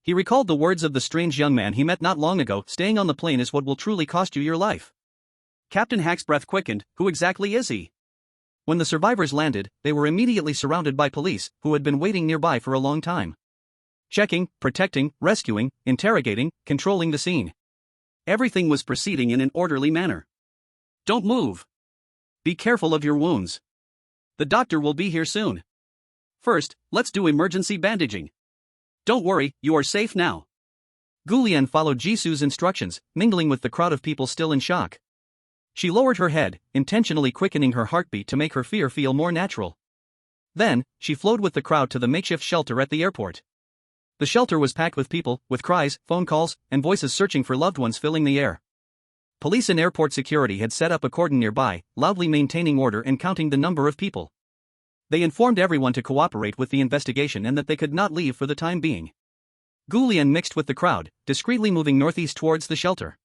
He recalled the words of the strange young man he met not long ago. Staying on the plane is what will truly cost you your life. Captain Hack's breath quickened. Who exactly is he? When the survivors landed, they were immediately surrounded by police, who had been waiting nearby for a long time. Checking, protecting, rescuing, interrogating, controlling the scene. Everything was proceeding in an orderly manner. Don't move. Be careful of your wounds. The doctor will be here soon. First, let's do emergency bandaging. Don't worry, you are safe now. Gulian followed Jisoo's instructions, mingling with the crowd of people still in shock. She lowered her head, intentionally quickening her heartbeat to make her fear feel more natural. Then, she flowed with the crowd to the makeshift shelter at the airport. The shelter was packed with people, with cries, phone calls, and voices searching for loved ones filling the air. Police and airport security had set up a cordon nearby, loudly maintaining order and counting the number of people. They informed everyone to cooperate with the investigation and that they could not leave for the time being. Gulian mixed with the crowd, discreetly moving northeast towards the shelter.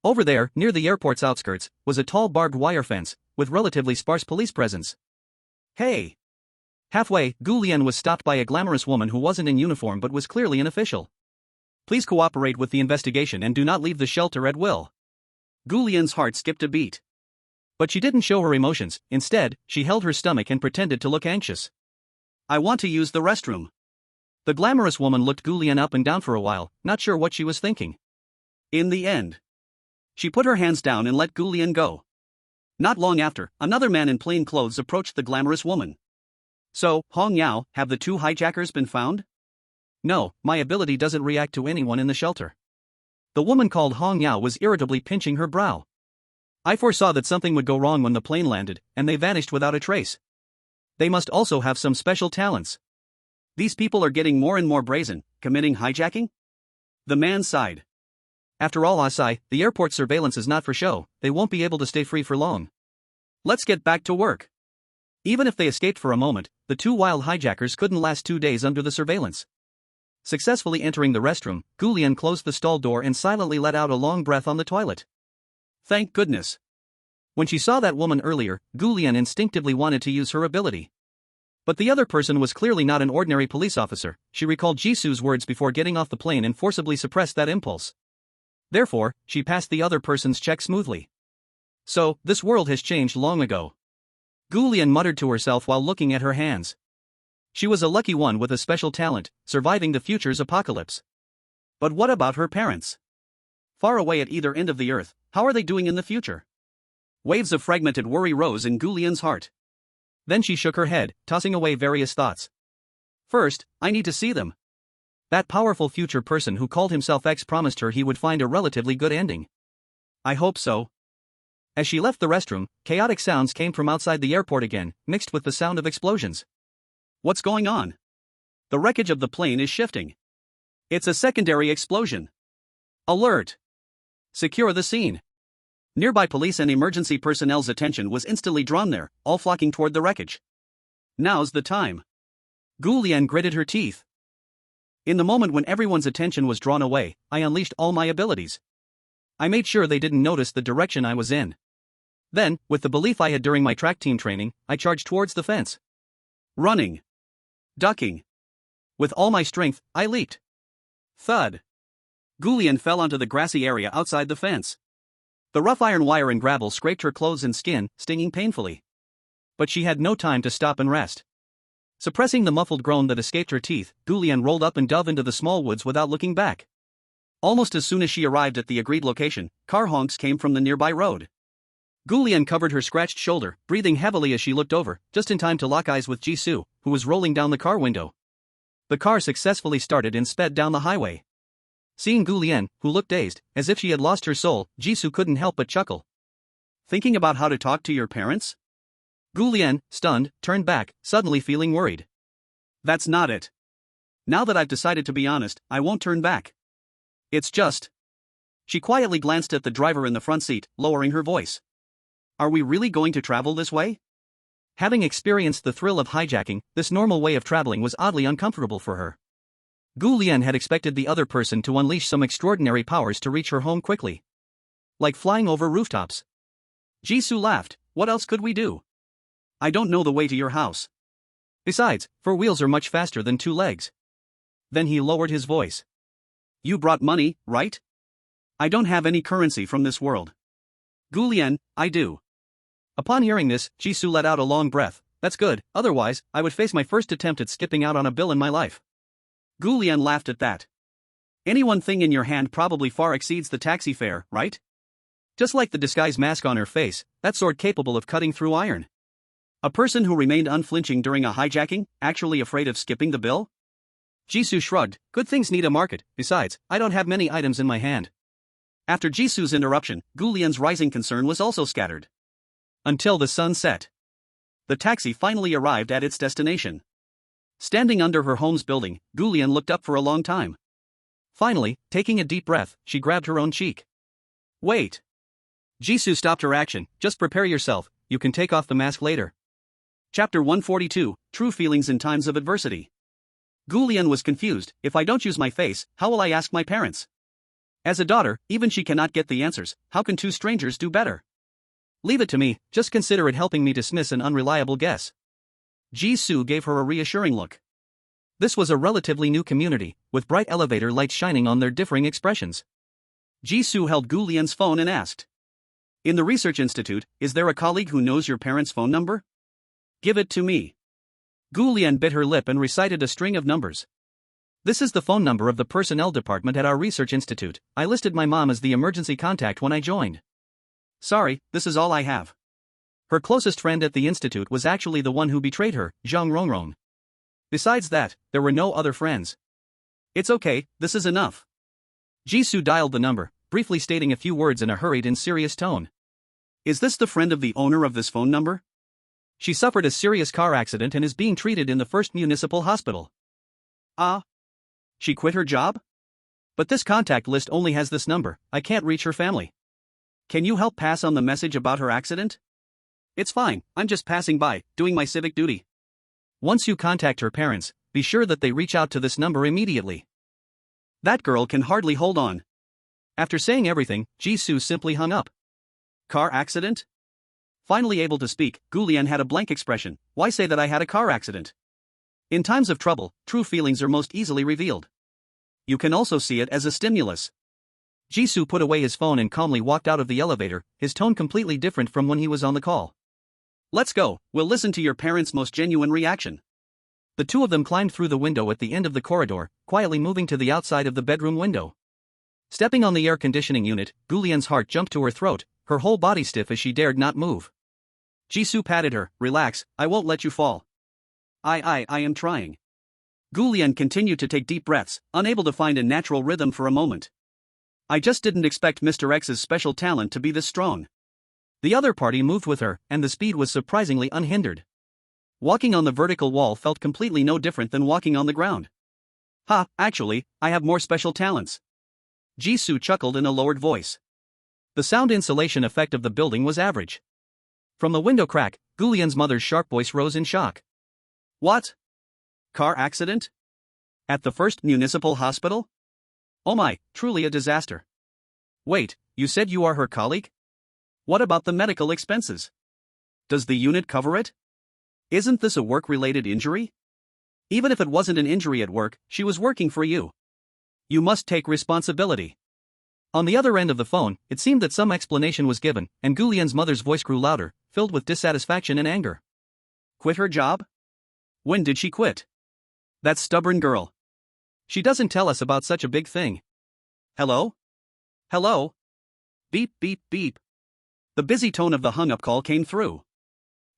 Over there, near the airport's outskirts, was a tall barbed wire fence, with relatively sparse police presence. Hey! Halfway, Gulian was stopped by a glamorous woman who wasn't in uniform but was clearly an official. Please cooperate with the investigation and do not leave the shelter at will. Gulian's heart skipped a beat. But she didn't show her emotions. Instead, she held her stomach and pretended to look anxious. I want to use the restroom. The glamorous woman looked Gulian up and down for a while, not sure what she was thinking. In the end, she put her hands down and let Gulian go. Not long after, another man in plain clothes approached the glamorous woman. So, Hong Yao, have the two hijackers been found? No, my ability doesn't react to anyone in the shelter. The woman called Hong Yao was irritably pinching her brow. I foresaw that something would go wrong when the plane landed, and they vanished without a trace. They must also have some special talents. These people are getting more and more brazen, committing hijacking? The man sighed. After all, Asai, the airport surveillance is not for show. They won't be able to stay free for long. Let's get back to work. Even if they escaped for a moment, the two wild hijackers couldn't last 2 days under the surveillance. Successfully entering the restroom, Gulian closed the stall door and silently let out a long breath on the toilet. Thank goodness. When she saw that woman earlier, Gulian instinctively wanted to use her ability. But the other person was clearly not an ordinary police officer. She recalled Jisoo's words before getting off the plane and forcibly suppressed that impulse. Therefore, she passed the other person's check smoothly. So, this world has changed long ago. Gulian muttered to herself while looking at her hands. She was a lucky one with a special talent, surviving the future's apocalypse. But what about her parents? Far away at either end of the earth, How are they doing in the future? Waves of fragmented worry rose in Gulian's heart. Then she shook her head, tossing away various thoughts. First, I need to see them. That powerful future person who called himself X promised her he would find a relatively good ending. I hope so. As she left the restroom, chaotic sounds came from outside the airport again, mixed with the sound of explosions. What's going on? The wreckage of the plane is shifting. It's a secondary explosion. Alert! Secure the scene. Nearby police and emergency personnel's attention was instantly drawn there, all flocking toward the wreckage. Now's the time. Gulian gritted her teeth. In the moment when everyone's attention was drawn away, I unleashed all my abilities. I made sure they didn't notice the direction I was in. Then, with the belief I had during my track team training, I charged towards the fence. Running. Ducking. With all my strength, I leaped. Thud. Gulian fell onto the grassy area outside the fence. The rough iron wire and gravel scraped her clothes and skin, stinging painfully. But she had no time to stop and rest. Suppressing the muffled groan that escaped her teeth, Gulian rolled up and dove into the small woods without looking back. Almost as soon as she arrived at the agreed location, car honks came from the nearby road. Gulian covered her scratched shoulder, breathing heavily as she looked over, just in time to lock eyes with Jisoo, who was rolling down the car window. The car successfully started and sped down the highway. Seeing Gulian, who looked dazed, as if she had lost her soul, Jisoo couldn't help but chuckle. Thinking about how to talk to your parents? Gulian, stunned, turned back, suddenly feeling worried. That's not it. Now that I've decided to be honest, I won't turn back. It's just... She quietly glanced at the driver in the front seat, lowering her voice. Are we really going to travel this way? Having experienced the thrill of hijacking, this normal way of traveling was oddly uncomfortable for her. Gulian had expected the other person to unleash some extraordinary powers to reach her home quickly. Like flying over rooftops. Jisoo laughed. What else could we do? I don't know the way to your house. Besides, 4 wheels are much faster than 2 legs. Then he lowered his voice. You brought money, right? I don't have any currency from this world. Gulian, I do. Upon hearing this, Jisoo let out a long breath. That's good, otherwise, I would face my first attempt at skipping out on a bill in my life. Gulian laughed at that. Any one thing in your hand probably far exceeds the taxi fare, right? Just like the disguise mask on her face, that sword capable of cutting through iron. A person who remained unflinching during a hijacking, actually afraid of skipping the bill? Jisoo shrugged. Good things need a market, besides, I don't have many items in my hand. After Jisoo's interruption, Gulian's rising concern was also scattered. Until the sun set. The taxi finally arrived at its destination. Standing under her home's building, Gulian looked up for a long time. Finally, taking a deep breath, she grabbed her own cheek. Wait. Jisoo stopped her action. Just prepare yourself, you can take off the mask later. Chapter 142, True Feelings in Times of Adversity. Gulian was confused. If I don't use my face, how will I ask my parents? As a daughter, even she cannot get the answers. How can 2 strangers do better? Leave it to me, just consider it helping me dismiss an unreliable guess. Jisoo gave her a reassuring look. This was a relatively new community, with bright elevator lights shining on their differing expressions. Jisoo held Gulian's phone and asked. In the Research Institute, is there a colleague who knows your parents' phone number? Give it to me. Gulian bit her lip and recited a string of numbers. This is the phone number of the personnel department at our Research Institute. I listed my mom as the emergency contact when I joined. Sorry, this is all I have. Her closest friend at the institute was actually the one who betrayed her, Zhang Rongrong. Besides that, there were no other friends. It's okay, this is enough. Jisoo dialed the number, briefly stating a few words in a hurried and serious tone. Is this the friend of the owner of this phone number? She suffered a serious car accident and is being treated in the first municipal hospital. She quit her job? But this contact list only has this number. I can't reach her family. Can you help pass on the message about her accident? It's fine, I'm just passing by, doing my civic duty. Once you contact her parents, be sure that they reach out to this number immediately. That girl can hardly hold on. After saying everything, Jisoo simply hung up. Car accident? Finally able to speak, Gulian had a blank expression. Why say that I had a car accident? In times of trouble, true feelings are most easily revealed. You can also see it as a stimulus. Jisoo put away his phone and calmly walked out of the elevator, his tone completely different from when he was on the call. Let's go, we'll listen to your parents' most genuine reaction. The 2 of them climbed through the window at the end of the corridor, quietly moving to the outside of the bedroom window. Stepping on the air conditioning unit, Gulian's heart jumped to her throat, her whole body stiff as she dared not move. Jisoo patted her. Relax, I won't let you fall. I am trying. Gulian continued to take deep breaths, unable to find a natural rhythm for a moment. I just didn't expect Mr. X's special talent to be this strong. The other party moved with her, and the speed was surprisingly unhindered. Walking on the vertical wall felt completely no different than walking on the ground. Actually, I have more special talents. Jisoo chuckled in a lowered voice. The sound insulation effect of the building was average. From the window crack, Gulian's mother's sharp voice rose in shock. What? Car accident? At the first municipal hospital? Oh my, truly a disaster. Wait, you said you are her colleague? What about the medical expenses? Does the unit cover it? Isn't this a work-related injury? Even if it wasn't an injury at work, she was working for you. You must take responsibility. On the other end of the phone, it seemed that some explanation was given, and Gulian's mother's voice grew louder, filled with dissatisfaction and anger. Quit her job? When did she quit? That stubborn girl. She doesn't tell us about such a big thing. Hello? Hello? Beep beep beep. The busy tone of the hung-up call came through.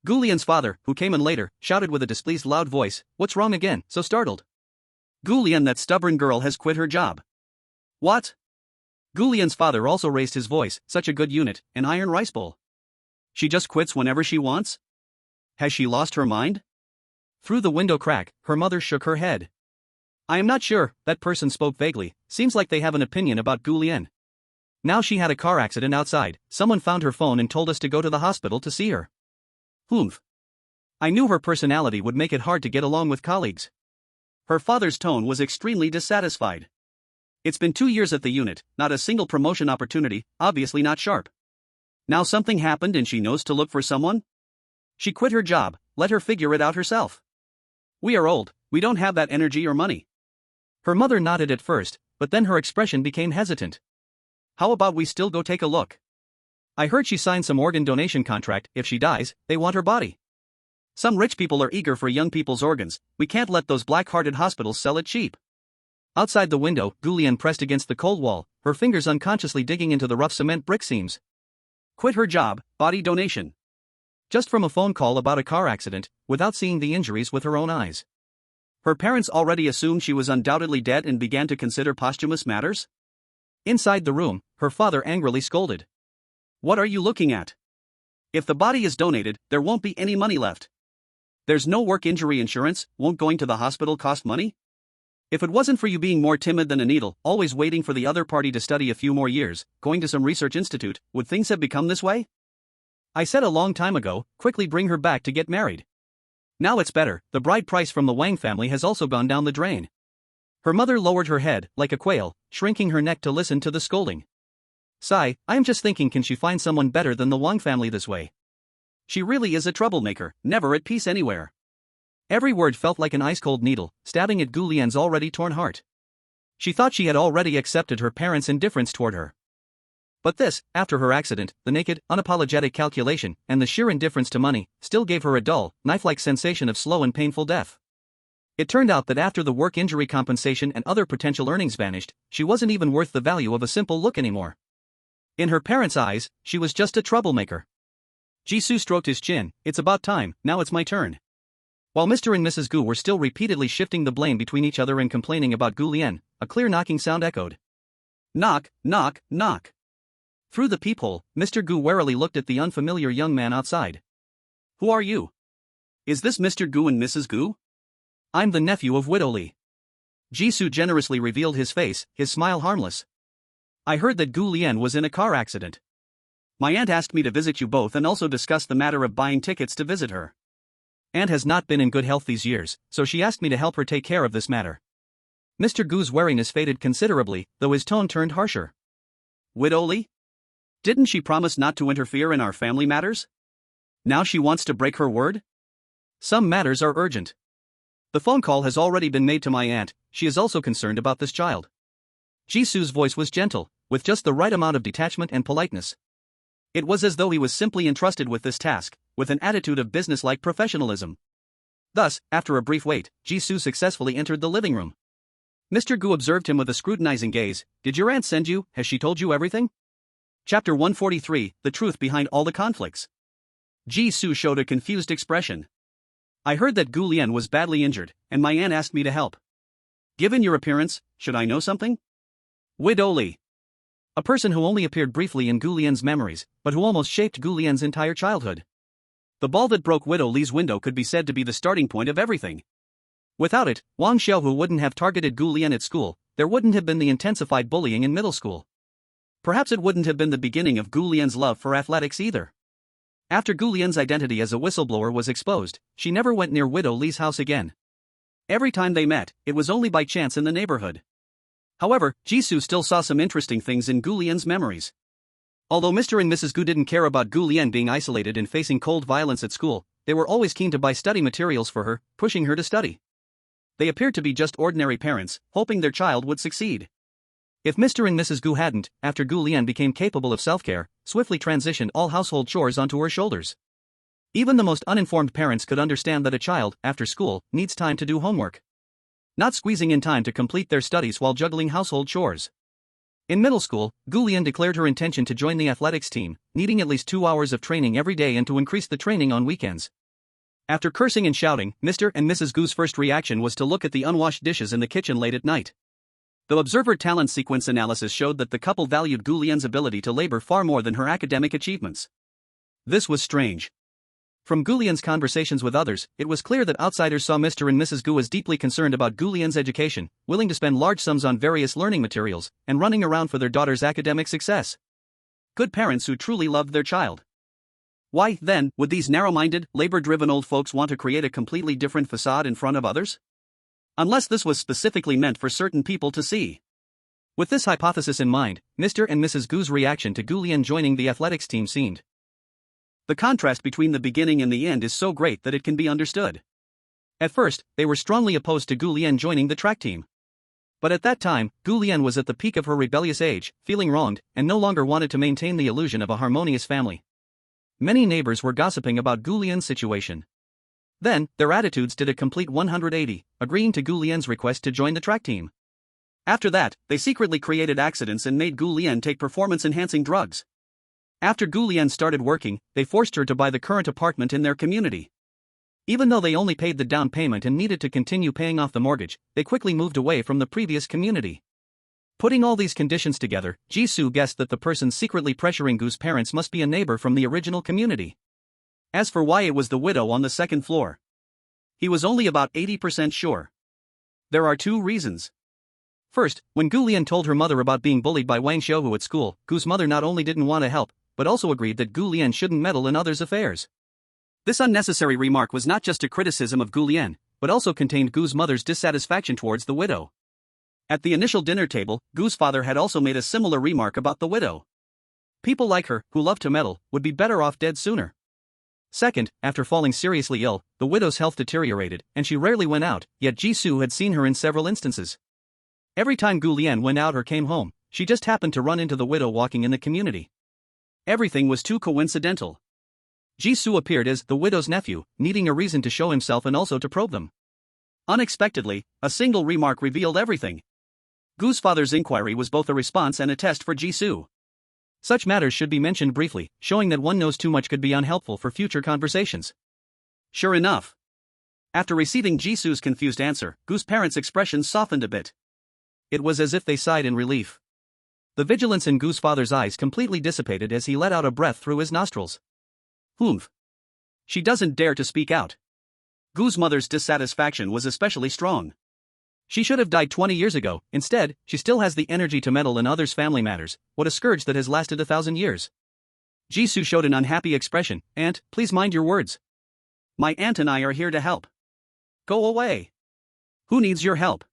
Gulian's father, who came in later, shouted with a displeased loud voice, "What's wrong again?" so startled. Gulian, that stubborn girl has quit her job. What? Gulian's father also raised his voice, "Such a good unit, an iron rice bowl. She just quits whenever she wants? Has she lost her mind?" Through the window crack, her mother shook her head. "I am not sure," that person spoke vaguely. "Seems like they have an opinion about Gulian. Now she had a car accident outside, someone found her phone and told us to go to the hospital to see her." Humph. I knew her personality would make it hard to get along with colleagues. Her father's tone was extremely dissatisfied. It's been 2 years at the unit, not a single promotion opportunity, obviously not sharp. Now something happened and she knows to look for someone? She quit her job, let her figure it out herself. We are old, we don't have that energy or money. Her mother nodded at first, but then her expression became hesitant. How about we still go take a look? I heard she signed some organ donation contract. If she dies, they want her body. Some rich people are eager for young people's organs. We can't let those black-hearted hospitals sell it cheap. Outside the window, Gulian pressed against the cold wall, her fingers unconsciously digging into the rough cement brick seams. Quit her job, body donation. Just from a phone call about a car accident, without seeing the injuries with her own eyes. Her parents already assumed she was undoubtedly dead and began to consider posthumous matters? Inside the room, her father angrily scolded. What are you looking at? If the body is donated, there won't be any money left. There's no work injury insurance. Won't going to the hospital cost money? If it wasn't for you being more timid than a needle, always waiting for the other party to study a few more years, going to some research institute, would things have become this way? I said a long time ago, quickly bring her back to get married. Now it's better, the bride price from the Wang family has also gone down the drain. Her mother lowered her head, like a quail, shrinking her neck to listen to the scolding. Sigh, I am just thinking, can she find someone better than the Wang family this way? She really is a troublemaker, never at peace anywhere. Every word felt like an ice-cold needle, stabbing at Gulian's already torn heart. She thought she had already accepted her parents' indifference toward her. But this, after her accident, the naked, unapologetic calculation, and the sheer indifference to money, still gave her a dull, knife-like sensation of slow and painful death. It turned out that after the work injury compensation and other potential earnings vanished, she wasn't even worth the value of a simple look anymore. In her parents' eyes, she was just a troublemaker. Jisoo stroked his chin. It's about time, now it's my turn. While Mr. and Mrs. Gu were still repeatedly shifting the blame between each other and complaining about Gulian, a clear knocking sound echoed. Knock, knock, knock. Through the peephole, Mr. Gu warily looked at the unfamiliar young man outside. Who are you? Is this Mr. Gu and Mrs. Gu? I'm the nephew of Widow Lee. Jisoo generously revealed his face, his smile harmless. I heard that Gulian was in a car accident. My aunt asked me to visit you both and also discuss the matter of buying tickets to visit her. Aunt has not been in good health these years, so she asked me to help her take care of this matter. Mr. Gu's wariness faded considerably, though his tone turned harsher. Widow Lee? Didn't she promise not to interfere in our family matters? Now she wants to break her word? Some matters are urgent. The phone call has already been made to my aunt. She is also concerned about this child. Jisoo's voice was gentle, with just the right amount of detachment and politeness. It was as though he was simply entrusted with this task, with an attitude of business-like professionalism. Thus, after a brief wait, Jisoo successfully entered the living room. Mr. Gu observed him with a scrutinizing gaze. Did your aunt send you? Has she told you everything? Chapter 143, The Truth Behind All the Conflicts. Ji-Su showed a confused expression. I heard that Gu Lian was badly injured, and my aunt asked me to help. Given your appearance, should I know something? Widow Li. A person who only appeared briefly in Gu Lian's memories, but who almost shaped Gu Lian's entire childhood. The ball that broke Widow Li's window could be said to be the starting point of everything. Without it, Wang Xiaohu wouldn't have targeted Gu Lian at school, there wouldn't have been the intensified bullying in middle school. Perhaps it wouldn't have been the beginning of Gu Lian's love for athletics either. After Gu Lian's identity as a whistleblower was exposed, she never went near Widow Li's house again. Every time they met, it was only by chance in the neighborhood. However, Ji-Su still saw some interesting things in Gu Lian's memories. Although Mr. and Mrs. Gu didn't care about Gu Lian being isolated and facing cold violence at school, they were always keen to buy study materials for her, pushing her to study. They appeared to be just ordinary parents, hoping their child would succeed. If Mr. and Mrs. Gu hadn't, after Gu Lian became capable of self-care, swiftly transitioned all household chores onto her shoulders. Even the most uninformed parents could understand that a child, after school, needs time to do homework. Not squeezing in time to complete their studies while juggling household chores. In middle school, Gu Lian declared her intention to join the athletics team, needing at least 2 hours of training every day and to increase the training on weekends. After cursing and shouting, Mr. and Mrs. Gu's first reaction was to look at the unwashed dishes in the kitchen late at night. The observer talent sequence analysis showed that the couple valued Gu Lian's ability to labor far more than her academic achievements. This was strange. From Gu Lian's conversations with others, it was clear that outsiders saw Mr. and Mrs. Gu as deeply concerned about Gu Lian's education, willing to spend large sums on various learning materials, and running around for their daughter's academic success. Good parents who truly loved their child. Why, then, would these narrow-minded, labor-driven old folks want to create a completely different facade in front of others? Unless this was specifically meant for certain people to see. With this hypothesis in mind, Mr. and Mrs. Gu's reaction to Gu Lian joining the athletics team seemed. The contrast between the beginning and the end is so great that it can be understood. At first, they were strongly opposed to Gu Lian joining the track team. But at that time, Gu Lian was at the peak of her rebellious age, feeling wronged, and no longer wanted to maintain the illusion of a harmonious family. Many neighbors were gossiping about Gu Lian's situation. Then, their attitudes did a complete 180, agreeing to Gu Lian's request to join the track team. After that, they secretly created accidents and made Gu Lian take performance-enhancing drugs. After Gu Lian started working, they forced her to buy the current apartment in their community. Even though they only paid the down payment and needed to continue paying off the mortgage, they quickly moved away from the previous community. Putting all these conditions together, Ji-Su guessed that the person secretly pressuring Gu's parents must be a neighbor from the original community. As for why it was the widow on the second floor, he was only about 80% sure. There are 2 reasons. First, when Gu Lian told her mother about being bullied by Wang Xiaohu at school, Gu's mother not only didn't want to help, but also agreed that Gu Lian shouldn't meddle in others' affairs. This unnecessary remark was not just a criticism of Gu Lian, but also contained Gu's mother's dissatisfaction towards the widow. At the initial dinner table, Gu's father had also made a similar remark about the widow. People like her, who love to meddle, would be better off dead sooner. Second, after falling seriously ill, the widow's health deteriorated, and she rarely went out, yet Ji-Su had seen her in several instances. Every time Gu Lian went out or came home, she just happened to run into the widow walking in the community. Everything was too coincidental. Ji-Su appeared as the widow's nephew, needing a reason to show himself and also to probe them. Unexpectedly, a single remark revealed everything. Gu's father's inquiry was both a response and a test for Ji-Su. Such matters should be mentioned briefly, showing that one knows too much could be unhelpful for future conversations. Sure enough. After receiving Ji-Su's confused answer, Gu's parents' expression softened a bit. It was as if they sighed in relief. The vigilance in Gu's father's eyes completely dissipated as he let out a breath through his nostrils. Humph. She doesn't dare to speak out. Gu's mother's dissatisfaction was especially strong. She should have died 20 years ago. Instead, she still has the energy to meddle in others' family matters. What a scourge that has lasted 1,000 years. Ji-Su showed an unhappy expression. Aunt, please mind your words. My aunt and I are here to help. Go away. Who needs your help?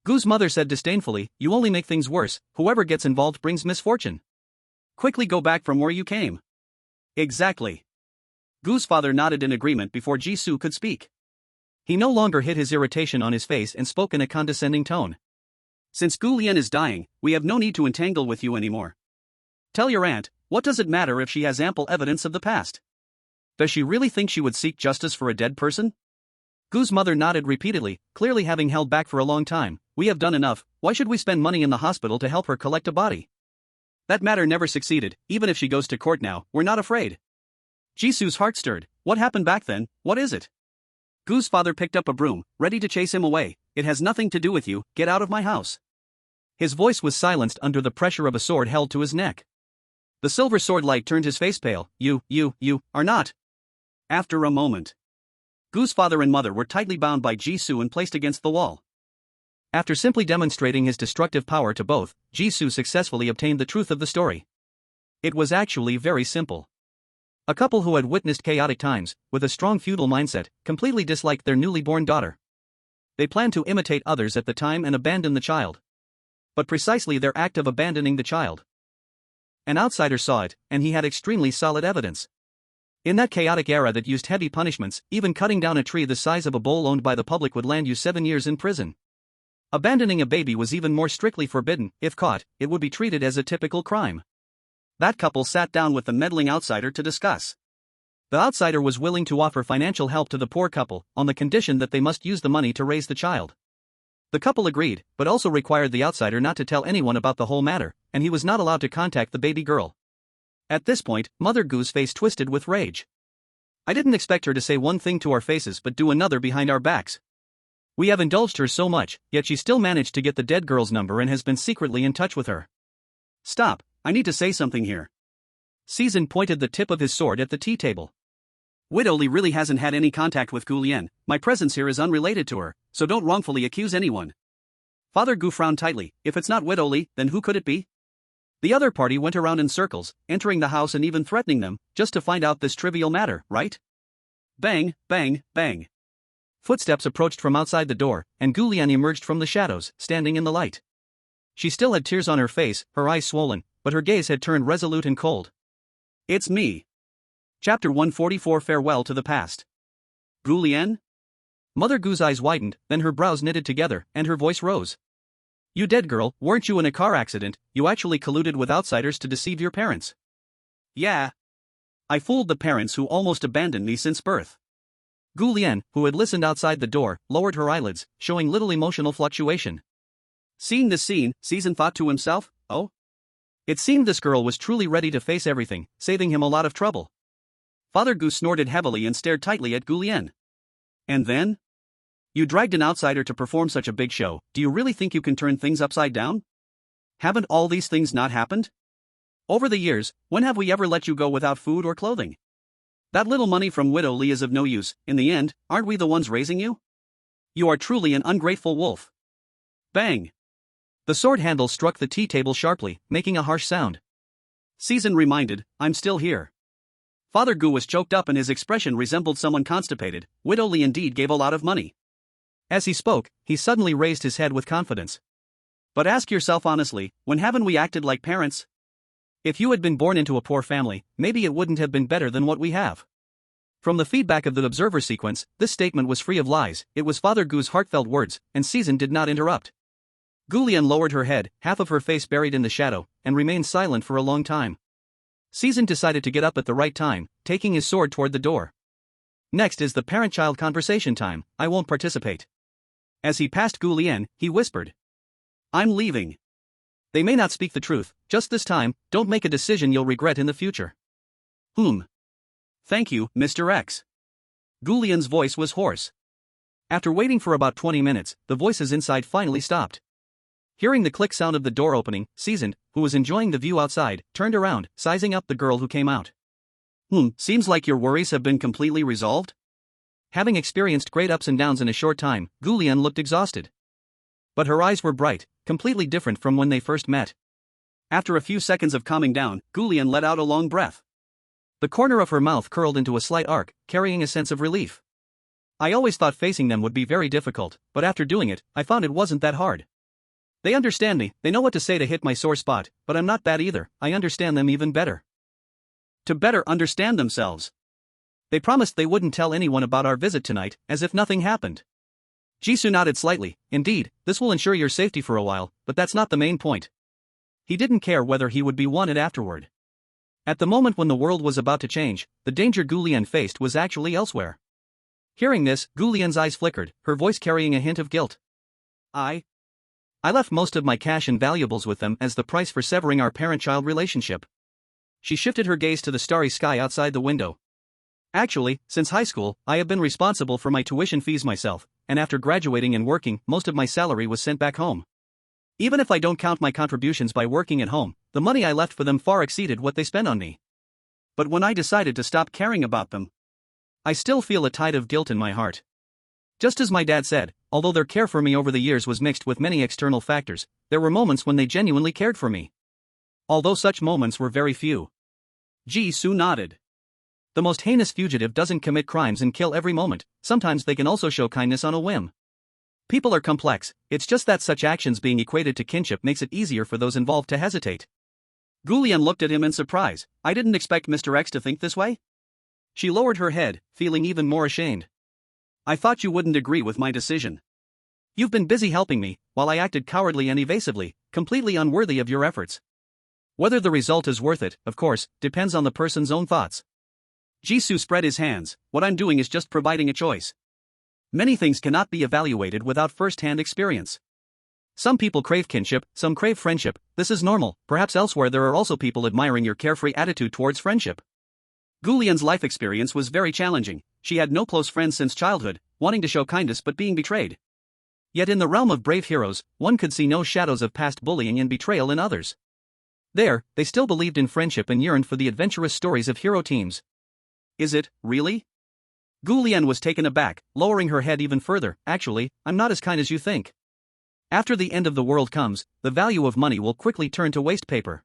Gu's mother said disdainfully, you only make things worse. Whoever gets involved brings misfortune. Quickly go back from where you came. Exactly. Gu's father nodded in agreement before Ji-Su could speak. He no longer hid his irritation on his face and spoke in a condescending tone. Since Gu Lian is dying, we have no need to entangle with you anymore. Tell your aunt, what does it matter if she has ample evidence of the past? Does she really think she would seek justice for a dead person? Gu's mother nodded repeatedly, clearly having held back for a long time, we have done enough, why should we spend money in the hospital to help her collect a body? That matter never succeeded, even if she goes to court now, we're not afraid. Jisoo's heart stirred. What happened back then, what is it? Gu's father picked up a broom, ready to chase him away. It has nothing to do with you, get out of my house. His voice was silenced under the pressure of a sword held to his neck. The silver sword light turned his face pale. You are not. After a moment, Gu's father and mother were tightly bound by Jisoo and placed against the wall. After simply demonstrating his destructive power to both, Jisoo successfully obtained the truth of the story. It was actually very simple. A couple who had witnessed chaotic times, with a strong feudal mindset, completely disliked their newly born daughter. They planned to imitate others at the time and abandon the child. But precisely their act of abandoning the child. An outsider saw it, and he had extremely solid evidence. In that chaotic era that used heavy punishments, even cutting down a tree the size of a bowl owned by the public would land you 7 years in prison. Abandoning a baby was even more strictly forbidden. If caught, it would be treated as a typical crime. That couple sat down with the meddling outsider to discuss. The outsider was willing to offer financial help to the poor couple, on the condition that they must use the money to raise the child. The couple agreed, but also required the outsider not to tell anyone about the whole matter, and he was not allowed to contact the baby girl. At this point, Mother Gu's face twisted with rage. I didn't expect her to say one thing to our faces but do another behind our backs. We have indulged her so much, yet she still managed to get the dead girl's number and has been secretly in touch with her. Stop, I need to say something here. Season pointed the tip of his sword at the tea table. Widow Lee really hasn't had any contact with Gu Lien. My presence here is unrelated to her, so don't wrongfully accuse anyone. Father Gu frowned tightly. If it's not Widow Lee, then who could it be? The other party went around in circles, entering the house and even threatening them, just to find out this trivial matter, right? Bang, bang, bang. Footsteps approached from outside the door, and Gu Lien emerged from the shadows, standing in the light. She still had tears on her face, her eyes swollen, but her gaze had turned resolute and cold. It's me. Chapter 144 Farewell to the Past. Gu Lien? Mother Gu's eyes widened, then her brows knitted together, and her voice rose. You dead girl, weren't you in a car accident? You actually colluded with outsiders to deceive your parents. Yeah. I fooled the parents who almost abandoned me since birth. Gu Lien, who had listened outside the door, lowered her eyelids, showing little emotional fluctuation. Seeing this scene, Season thought to himself, oh? It seemed this girl was truly ready to face everything, saving him a lot of trouble. Father Gu snorted heavily and stared tightly at Gu Lien. And then? You dragged an outsider to perform such a big show. Do you really think you can turn things upside down? Haven't all these things not happened? Over the years, when have we ever let you go without food or clothing? That little money from Widow Lee is of no use. In the end, aren't we the ones raising you? You are truly an ungrateful wolf. Bang! The sword handle struck the tea table sharply, making a harsh sound. Season reminded, I'm still here. Father Gu was choked up and his expression resembled someone constipated. Widow Lee indeed gave a lot of money. As he spoke, he suddenly raised his head with confidence. But ask yourself honestly, when haven't we acted like parents? If you had been born into a poor family, maybe it wouldn't have been better than what we have. From the feedback of the observer sequence, this statement was free of lies. It was Father Gu's heartfelt words, and Season did not interrupt. Gu Lien lowered her head, half of her face buried in the shadow, and remained silent for a long time. Season decided to get up at the right time, taking his sword toward the door. Next is the parent-child conversation time. I won't participate. As he passed Gu Lien, he whispered, I'm leaving. They may not speak the truth, just this time, don't make a decision you'll regret in the future. Thank you, Mr. X. Gu Lien's voice was hoarse. After waiting for about 20 minutes, the voices inside finally stopped. Hearing the click sound of the door opening, Season, who was enjoying the view outside, turned around, sizing up the girl who came out. Seems like your worries have been completely resolved? Having experienced great ups and downs in a short time, Gu Lien looked exhausted. But her eyes were bright, completely different from when they first met. After a few seconds of calming down, Gu Lien let out a long breath. The corner of her mouth curled into a slight arc, carrying a sense of relief. I always thought facing them would be very difficult, but after doing it, I found it wasn't that hard. They understand me, they know what to say to hit my sore spot, but I'm not bad either, I understand them even better. To better understand themselves. They promised they wouldn't tell anyone about our visit tonight, as if nothing happened. Jisoo nodded slightly. Indeed, this will ensure your safety for a while, but that's not the main point. He didn't care whether he would be wanted afterward. At the moment when the world was about to change, the danger Gu Lien faced was actually elsewhere. Hearing this, Gu Lien's eyes flickered, her voice carrying a hint of guilt. I left most of my cash and valuables with them as the price for severing our parent-child relationship. She shifted her gaze to the starry sky outside the window. Actually, since high school, I have been responsible for my tuition fees myself, and after graduating and working, most of my salary was sent back home. Even if I don't count my contributions by working at home, the money I left for them far exceeded what they spent on me. But when I decided to stop caring about them, I still feel a tide of guilt in my heart. Just as my dad said, although their care for me over the years was mixed with many external factors, there were moments when they genuinely cared for me. Although such moments were very few. Jisoo nodded. The most heinous fugitive doesn't commit crimes and kill every moment, sometimes they can also show kindness on a whim. People are complex, it's just that such actions being equated to kinship makes it easier for those involved to hesitate. Gulian looked at him in surprise. I didn't expect Mr. X to think this way? She lowered her head, feeling even more ashamed. I thought you wouldn't agree with my decision. You've been busy helping me, while I acted cowardly and evasively, completely unworthy of your efforts. Whether the result is worth it, of course, depends on the person's own thoughts. Jisoo spread his hands. What I'm doing is just providing a choice. Many things cannot be evaluated without first-hand experience. Some people crave kinship, some crave friendship. This is normal. Perhaps elsewhere there are also people admiring your carefree attitude towards friendship. Gulian's life experience was very challenging. She had no close friends since childhood, wanting to show kindness but being betrayed. Yet in the realm of brave heroes, one could see no shadows of past bullying and betrayal in others. There, they still believed in friendship and yearned for the adventurous stories of hero teams. Is it, really? Gulian was taken aback, lowering her head even further. Actually, I'm not as kind as you think. After the end of the world comes, the value of money will quickly turn to waste paper.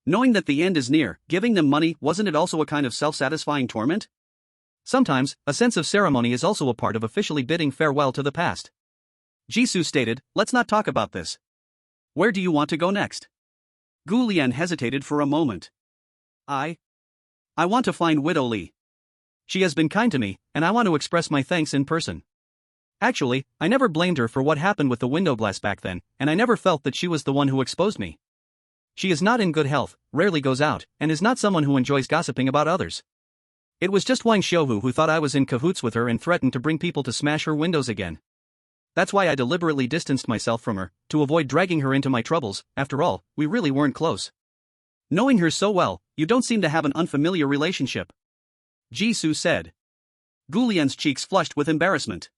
Knowing that the end is near, giving them money, wasn't it also a kind of self-satisfying torment? Sometimes, a sense of ceremony is also a part of officially bidding farewell to the past. Jisoo stated, let's not talk about this. Where do you want to go next? Gulian hesitated for a moment. I want to find Widow Lee. She has been kind to me, and I want to express my thanks in person. Actually, I never blamed her for what happened with the window glass back then, and I never felt that she was the one who exposed me. She is not in good health, rarely goes out, and is not someone who enjoys gossiping about others. It was just Wang Xiaohu who thought I was in cahoots with her and threatened to bring people to smash her windows again. That's why I deliberately distanced myself from her, to avoid dragging her into my troubles. After all, we really weren't close. Knowing her so well, you don't seem to have an unfamiliar relationship. Jisoo said. Gulian's cheeks flushed with embarrassment.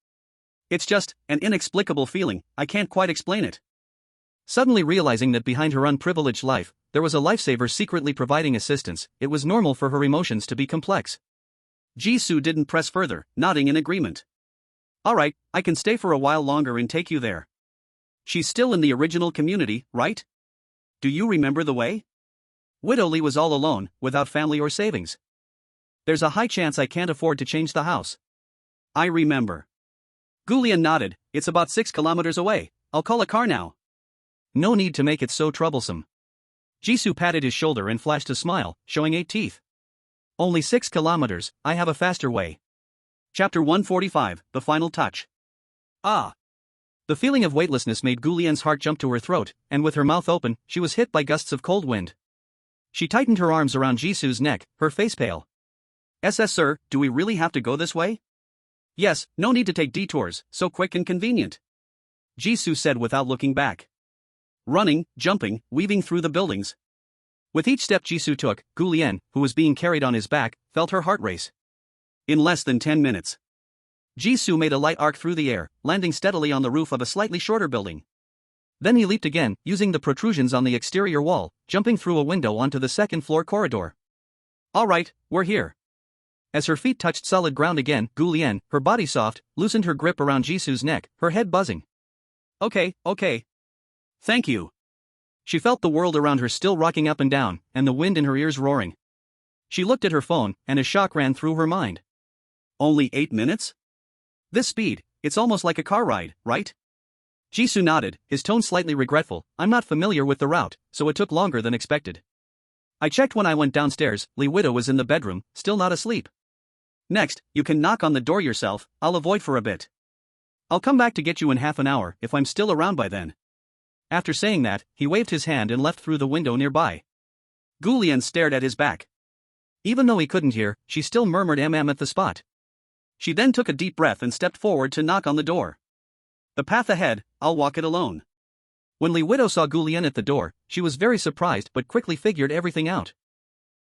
It's just an inexplicable feeling, I can't quite explain it. Suddenly realizing that behind her unprivileged life, there was a lifesaver secretly providing assistance, it was normal for her emotions to be complex. Jisoo didn't press further, nodding in agreement. Alright, I can stay for a while longer and take you there. She's still in the original community, right? Do you remember the way? Widow Lee was all alone, without family or savings. There's a high chance I can't afford to change the house. I remember. Gulian nodded. It's about 6 kilometers away. I'll call a car now. No need to make it so troublesome. Jisoo patted his shoulder and flashed a smile, showing 8 teeth. Only 6 kilometers, I have a faster way. Chapter 145, The Final Touch. Ah! The feeling of weightlessness made Gulian's heart jump to her throat, and with her mouth open, she was hit by gusts of cold wind. She tightened her arms around Jisoo's neck, her face pale. Sir, do we really have to go this way? Yes, no need to take detours, so quick and convenient. Jisoo said without looking back. Running, jumping, weaving through the buildings. With each step Jisoo took, Gulian, who was being carried on his back, felt her heart race. In less than 10 minutes. Jisoo made a light arc through the air, landing steadily on the roof of a slightly shorter building. Then he leaped again, using the protrusions on the exterior wall, jumping through a window onto the second-floor corridor. Alright, we're here. As her feet touched solid ground again, Gulian, her body soft, loosened her grip around Jisoo's neck, her head buzzing. Okay. Thank you. She felt the world around her still rocking up and down, and the wind in her ears roaring. She looked at her phone, and a shock ran through her mind. Only 8 minutes? This speed, it's almost like a car ride, right? Jisoo nodded, his tone slightly regretful. I'm not familiar with the route, so it took longer than expected. I checked when I went downstairs, Lee Widow was in the bedroom, still not asleep. Next, you can knock on the door yourself, I'll avoid for a bit. I'll come back to get you in half an hour if I'm still around by then. After saying that, he waved his hand and left through the window nearby. Gulian stared at his back. Even though he couldn't hear, she still murmured at the spot. She then took a deep breath and stepped forward to knock on the door. The path ahead, I'll walk it alone. When Li Widow saw Gu Lian at the door, she was very surprised but quickly figured everything out.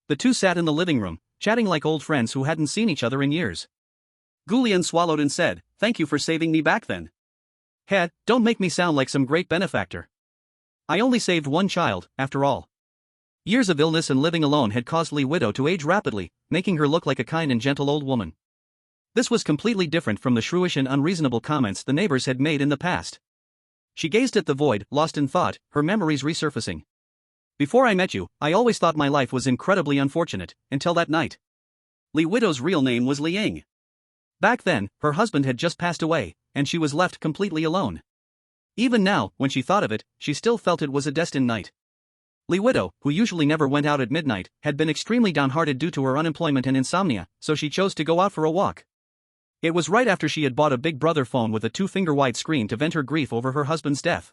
The two sat in the living room, chatting like old friends who hadn't seen each other in years. Gu Lian swallowed and said, "Thank you for saving me back then." "Hey, don't make me sound like some great benefactor. I only saved one child, after all." Years of illness and living alone had caused Li Widow to age rapidly, making her look like a kind and gentle old woman. This was completely different from the shrewish and unreasonable comments the neighbors had made in the past. She gazed at the void, lost in thought, her memories resurfacing. "Before I met you, I always thought my life was incredibly unfortunate, until that night." Li Widow's real name was Liang. Back then, her husband had just passed away, and she was left completely alone. Even now, when she thought of it, she still felt it was a destined night. Li Widow, who usually never went out at midnight, had been extremely downhearted due to her unemployment and insomnia, so she chose to go out for a walk. It was right after she had bought a Big Brother phone with a 2-finger-wide screen to vent her grief over her husband's death.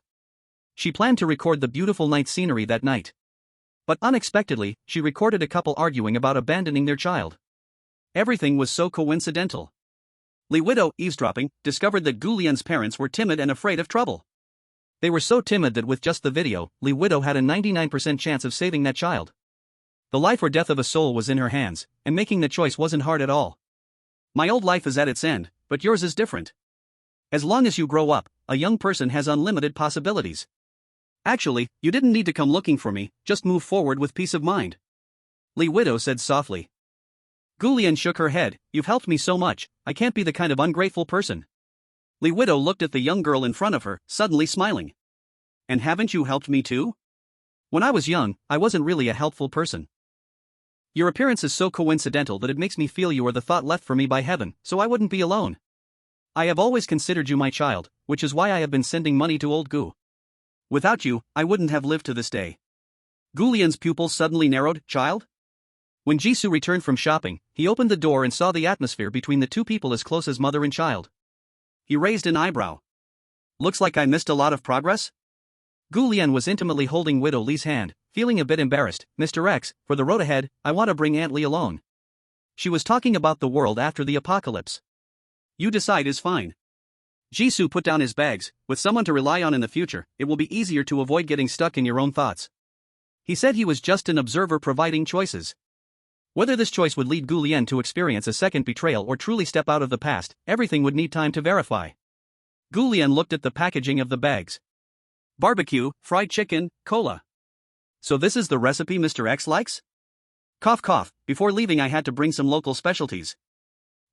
She planned to record the beautiful night scenery that night. But unexpectedly, she recorded a couple arguing about abandoning their child. Everything was so coincidental. Li Widow, eavesdropping, discovered that Gu Lian's parents were timid and afraid of trouble. They were so timid that with just the video, Li Widow had a 99% chance of saving that child. The life or death of a soul was in her hands, and making the choice wasn't hard at all. "My old life is at its end, but yours is different. As long as you grow up, a young person has unlimited possibilities. Actually, you didn't need to come looking for me, just move forward with peace of mind," Li Widow said softly. Gu Lian shook her head. "You've helped me so much, I can't be the kind of ungrateful person." Li Widow looked at the young girl in front of her, suddenly smiling. "And haven't you helped me too? When I was young, I wasn't really a helpful person. Your appearance is so coincidental that it makes me feel you are the thought left for me by heaven, so I wouldn't be alone. I have always considered you my child, which is why I have been sending money to old Gu. Without you, I wouldn't have lived to this day." Gu Lian's pupils suddenly narrowed. "Child?" When Jisoo returned from shopping, he opened the door and saw the atmosphere between the two people as close as mother and child. He raised an eyebrow. "Looks like I missed a lot of progress?" Gu Lian was intimately holding Widow Li's hand, feeling a bit embarrassed. "Mr. X, for the road ahead, I want to bring Aunt Li alone. She was talking about the world after the apocalypse." "You decide is fine." Jisoo put down his bags. "With someone to rely on in the future, it will be easier to avoid getting stuck in your own thoughts." He said he was just an observer providing choices. Whether this choice would lead Gu Lian to experience a second betrayal or truly step out of the past, everything would need time to verify. Gu Lian looked at the packaging of the bags. Barbecue, fried chicken, cola. "So this is the recipe Mr. X likes?" Cough cough, before leaving I had to bring some local specialties.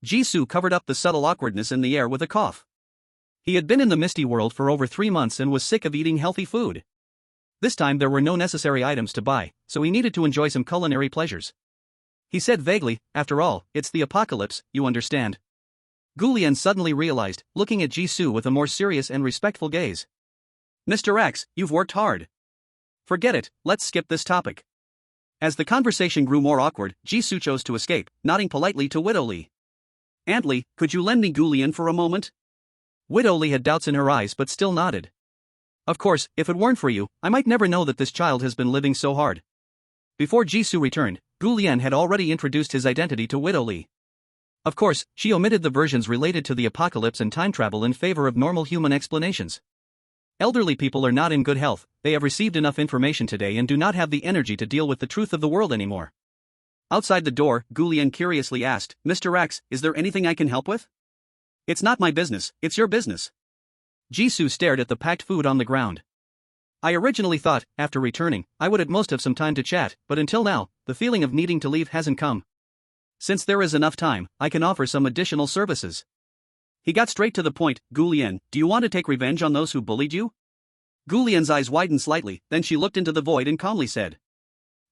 Jisoo covered up the subtle awkwardness in the air with a cough. He had been in the misty world for over 3 months and was sick of eating healthy food. This time there were no necessary items to buy, so he needed to enjoy some culinary pleasures. He said vaguely, "After all, it's the apocalypse, you understand." Gu Lian suddenly realized, looking at Jisoo with a more serious and respectful gaze. "Mr. X, you've worked hard. Forget it, let's skip this topic." As the conversation grew more awkward, Jisoo chose to escape, nodding politely to Widow Li. "Aunt Li, could you lend me Gu Lian for a moment?" Widow Li had doubts in her eyes but still nodded. "Of course, if it weren't for you, I might never know that this child has been living so hard." Before Jisoo returned, Gu Lian had already introduced his identity to Widow Li. Of course, she omitted the versions related to the apocalypse and time travel in favor of normal human explanations. Elderly people are not in good health, they have received enough information today and do not have the energy to deal with the truth of the world anymore. Outside the door, Gu Lian curiously asked, "Mr. X, is there anything I can help with?" "It's not my business, it's your business." Jisoo stared at the packed food on the ground. "I originally thought, after returning, I would at most have some time to chat, but until now, the feeling of needing to leave hasn't come. Since there is enough time, I can offer some additional services." He got straight to the point. "Gu Lian, do you want to take revenge on those who bullied you?" Gu Lian's eyes widened slightly, then she looked into the void and calmly said,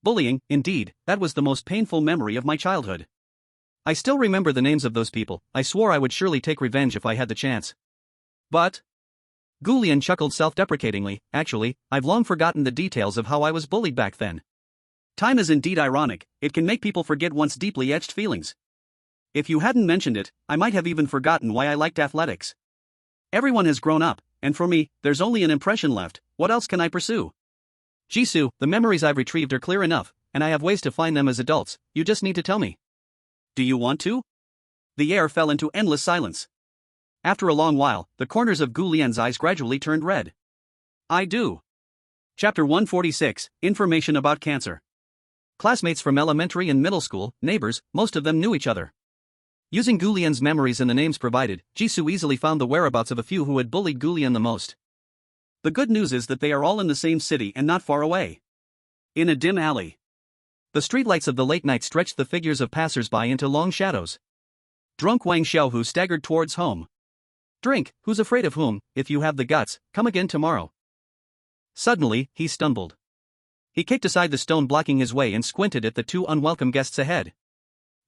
"Bullying, indeed, that was the most painful memory of my childhood. I still remember the names of those people. I swore I would surely take revenge if I had the chance. But..." Gu Lian chuckled self-deprecatingly, "Actually, I've long forgotten the details of how I was bullied back then." Time is indeed ironic, it can make people forget once deeply etched feelings. If you hadn't mentioned it, I might have even forgotten why I liked athletics. Everyone has grown up, and for me, there's only an impression left. What else can I pursue? Jisoo, the memories I've retrieved are clear enough, and I have ways to find them as adults, you just need to tell me. Do you want to? The air fell into endless silence. After a long while, the corners of Gu Lian's eyes gradually turned red. I do. Chapter 146, Information about Cancer. Classmates from elementary and middle school, neighbors, most of them knew each other. Using Gulian's memories and the names provided, Jisoo easily found the whereabouts of a few who had bullied Gulian the most. The good news is that they are all in the same city and not far away. In a dim alley. The streetlights of the late night stretched the figures of passers-by into long shadows. Drunk Wang Xiaohu staggered towards home. Drink, who's afraid of whom? If you have the guts, come again tomorrow. Suddenly, he stumbled. He kicked aside the stone blocking his way and squinted at the two unwelcome guests ahead.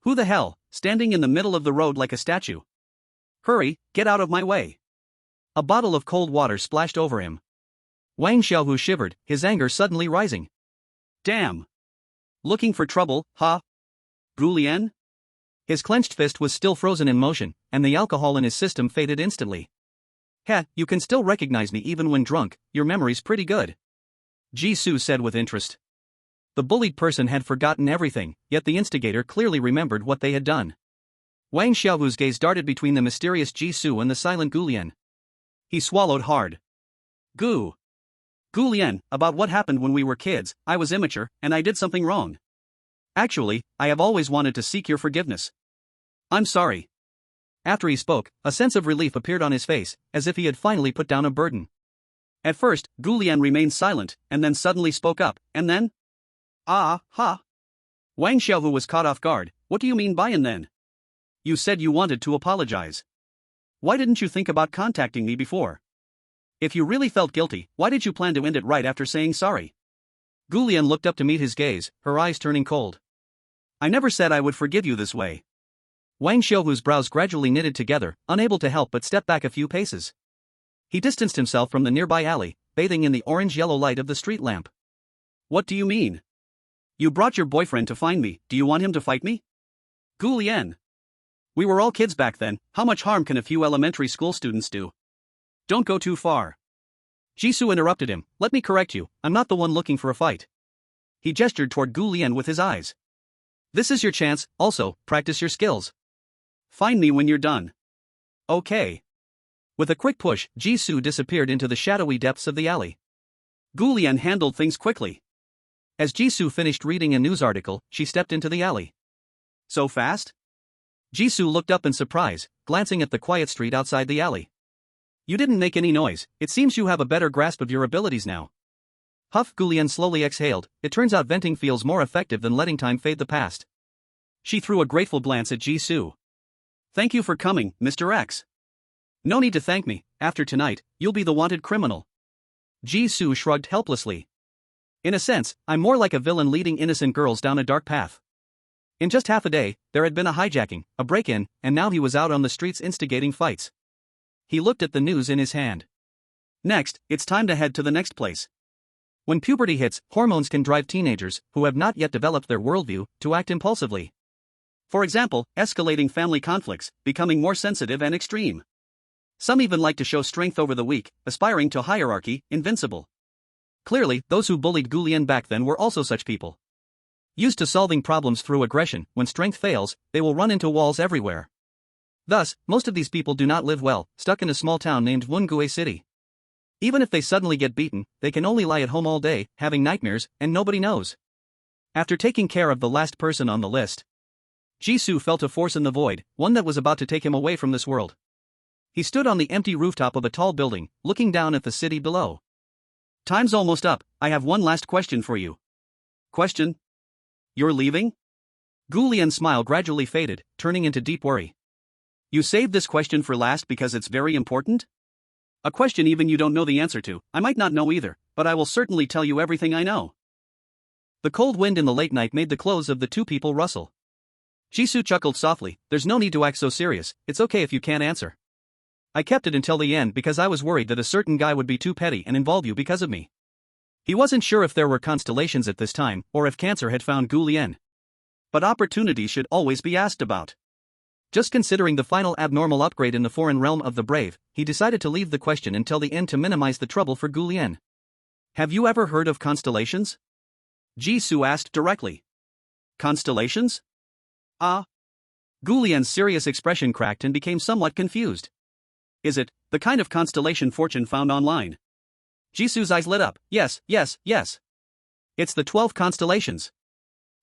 Who the hell, standing in the middle of the road like a statue? Hurry, get out of my way. A bottle of cold water splashed over him. Wang Xiaohu shivered, his anger suddenly rising. Damn. Looking for trouble, huh? Gulian? His clenched fist was still frozen in motion, and the alcohol in his system faded instantly. Heh, you can still recognize me even when drunk, your memory's pretty good. Jisoo said with interest. The bullied person had forgotten everything, yet the instigator clearly remembered what they had done. Wang Xiaohu's gaze darted between the mysterious Jisoo and the silent Gulian. He swallowed hard. Gulian, about what happened when we were kids, I was immature, and I did something wrong. Actually, I have always wanted to seek your forgiveness. I'm sorry. After he spoke, a sense of relief appeared on his face, as if he had finally put down a burden. At first, Gulian remained silent, and then suddenly spoke up, and then? Wang Xiaohu was caught off guard. What do you mean by and then? You said you wanted to apologize. Why didn't you think about contacting me before? If you really felt guilty, why did you plan to end it right after saying sorry? Gulian looked up to meet his gaze, her eyes turning cold. I never said I would forgive you this way. Wang Xiaohu's brows gradually knitted together, unable to help but step back a few paces. He distanced himself from the nearby alley, bathing in the orange-yellow light of the street lamp. What do you mean? You brought your boyfriend to find me, do you want him to fight me? Gulian. We were all kids back then, how much harm can a few elementary school students do? Don't go too far. Jisoo interrupted him, let me correct you, I'm not the one looking for a fight. He gestured toward Gulian with his eyes. This is your chance, also, practice your skills. Find me when you're done. Okay. With a quick push, Jisoo disappeared into the shadowy depths of the alley. Gulian handled things quickly. As Jisoo finished reading a news article, she stepped into the alley. So fast? Jisoo looked up in surprise, glancing at the quiet street outside the alley. You didn't make any noise, it seems you have a better grasp of your abilities now. Huff. Gulian slowly exhaled, it turns out venting feels more effective than letting time fade the past. She threw a grateful glance at Jisoo. Thank you for coming, Mr. X. No need to thank me, after tonight, you'll be the wanted criminal. Jisoo shrugged helplessly. In a sense, I'm more like a villain leading innocent girls down a dark path. In just half a day, there had been a hijacking, a break-in, and now he was out on the streets instigating fights. He looked at the news in his hand. Next, it's time to head to the next place. When puberty hits, hormones can drive teenagers, who have not yet developed their worldview, to act impulsively. For example, escalating family conflicts, becoming more sensitive and extreme. Some even like to show strength over the weak, aspiring to hierarchy, invincible. Clearly, those who bullied Gulian back then were also such people. Used to solving problems through aggression, when strength fails, they will run into walls everywhere. Thus, most of these people do not live well, stuck in a small town named Wungue City. Even if they suddenly get beaten, they can only lie at home all day, having nightmares, and nobody knows. After taking care of the last person on the list, Jisoo felt a force in the void, one that was about to take him away from this world. He stood on the empty rooftop of a tall building, looking down at the city below. Time's almost up, I have one last question for you. Question? You're leaving? Gulian's smile gradually faded, turning into deep worry. You saved this question for last because it's very important? A question even you don't know the answer to, I might not know either, but I will certainly tell you everything I know. The cold wind in the late night made the clothes of the two people rustle. Jisoo chuckled softly, there's no need to act so serious, it's okay if you can't answer. I kept it until the end because I was worried that a certain guy would be too petty and involve you because of me. He wasn't sure if there were constellations at this time, or if cancer had found Gulian. But opportunities should always be asked about. Just considering the final abnormal upgrade in the foreign realm of the brave, he decided to leave the question until the end to minimize the trouble for Gulian. Have you ever heard of constellations? Jisoo asked directly. Constellations? Gulian's serious expression cracked and became somewhat confused. Is it the kind of constellation fortune found online? Jisu's eyes lit up. Yes, yes, yes. It's the 12 constellations.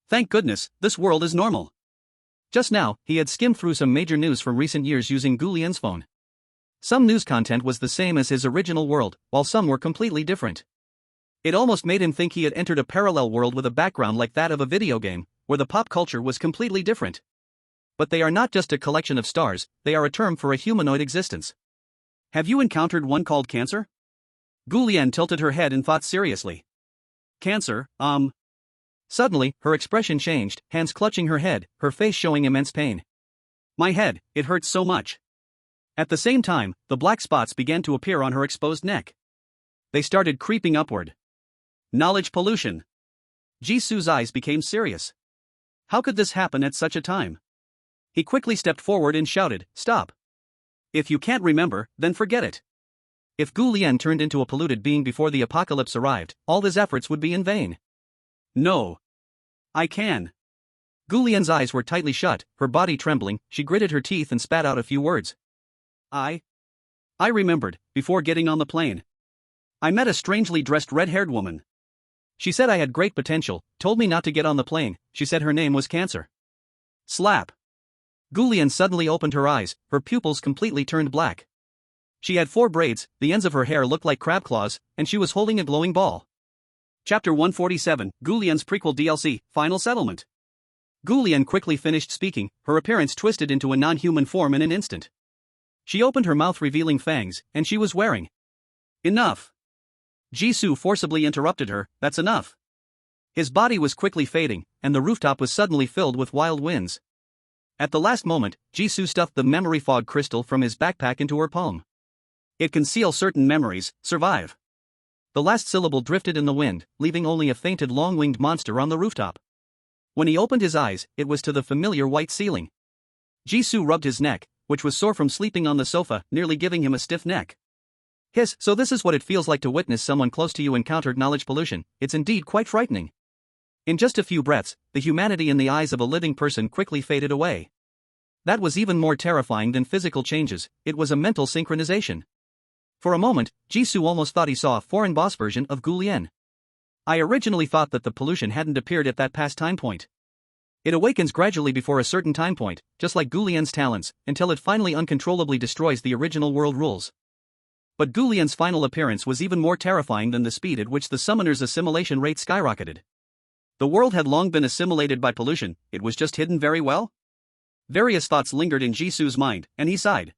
Thank goodness, this world is normal. Just now, he had skimmed through some major news from recent years using Gu Lian's phone. Some news content was the same as his original world, while some were completely different. It almost made him think he had entered a parallel world with a background like that of a video game, where the pop culture was completely different. But they are not just a collection of stars, they are a term for a humanoid existence. Have you encountered one called Cancer? Gu Lian tilted her head and thought seriously. Cancer, Suddenly, her expression changed, hands clutching her head, her face showing immense pain. My head, it hurts so much. At the same time, the black spots began to appear on her exposed neck. They started creeping upward. Knowledge pollution. Jisu's eyes became serious. How could this happen at such a time? He quickly stepped forward and shouted, "Stop. If you can't remember, then forget it." If Gu Lian turned into a polluted being before the apocalypse arrived, all his efforts would be in vain. No. I can. Gu Lian's eyes were tightly shut, her body trembling, she gritted her teeth and spat out a few words. I remembered, before getting on the plane. I met a strangely dressed red-haired woman. She said I had great potential, told me not to get on the plane, she said her name was Cancer. Slap. Gu Lian suddenly opened her eyes, her pupils completely turned black. She had 4 braids, the ends of her hair looked like crab claws, and she was holding a glowing ball. Chapter 147, Gu Lian's prequel DLC, Final Settlement. Gu Lian quickly finished speaking, her appearance twisted into a non-human form in an instant. She opened her mouth revealing fangs, and she was wearing. Enough. Jisu forcibly interrupted her, that's enough. His body was quickly fading, and the rooftop was suddenly filled with wild winds. At the last moment, Jisu stuffed the memory fog crystal from his backpack into her palm. It conceals certain memories, survive. The last syllable drifted in the wind, leaving only a fainted long-winged monster on the rooftop. When he opened his eyes, it was to the familiar white ceiling. Jisu rubbed his neck, which was sore from sleeping on the sofa, nearly giving him a stiff neck. Hiss, so this is what it feels like to witness someone close to you encounter knowledge pollution, it's indeed quite frightening. In just a few breaths, the humanity in the eyes of a living person quickly faded away. That was even more terrifying than physical changes, it was a mental synchronization. For a moment, Jisu almost thought he saw a foreign boss version of Gu Lian. I originally thought that the pollution hadn't appeared at that past time point. It awakens gradually before a certain time point, just like Gu Lian's talents, until it finally uncontrollably destroys the original world rules. But Gu Lian's final appearance was even more terrifying than the speed at which the summoner's assimilation rate skyrocketed. The world had long been assimilated by pollution, it was just hidden very well? Various thoughts lingered in Jisu's mind, and he sighed.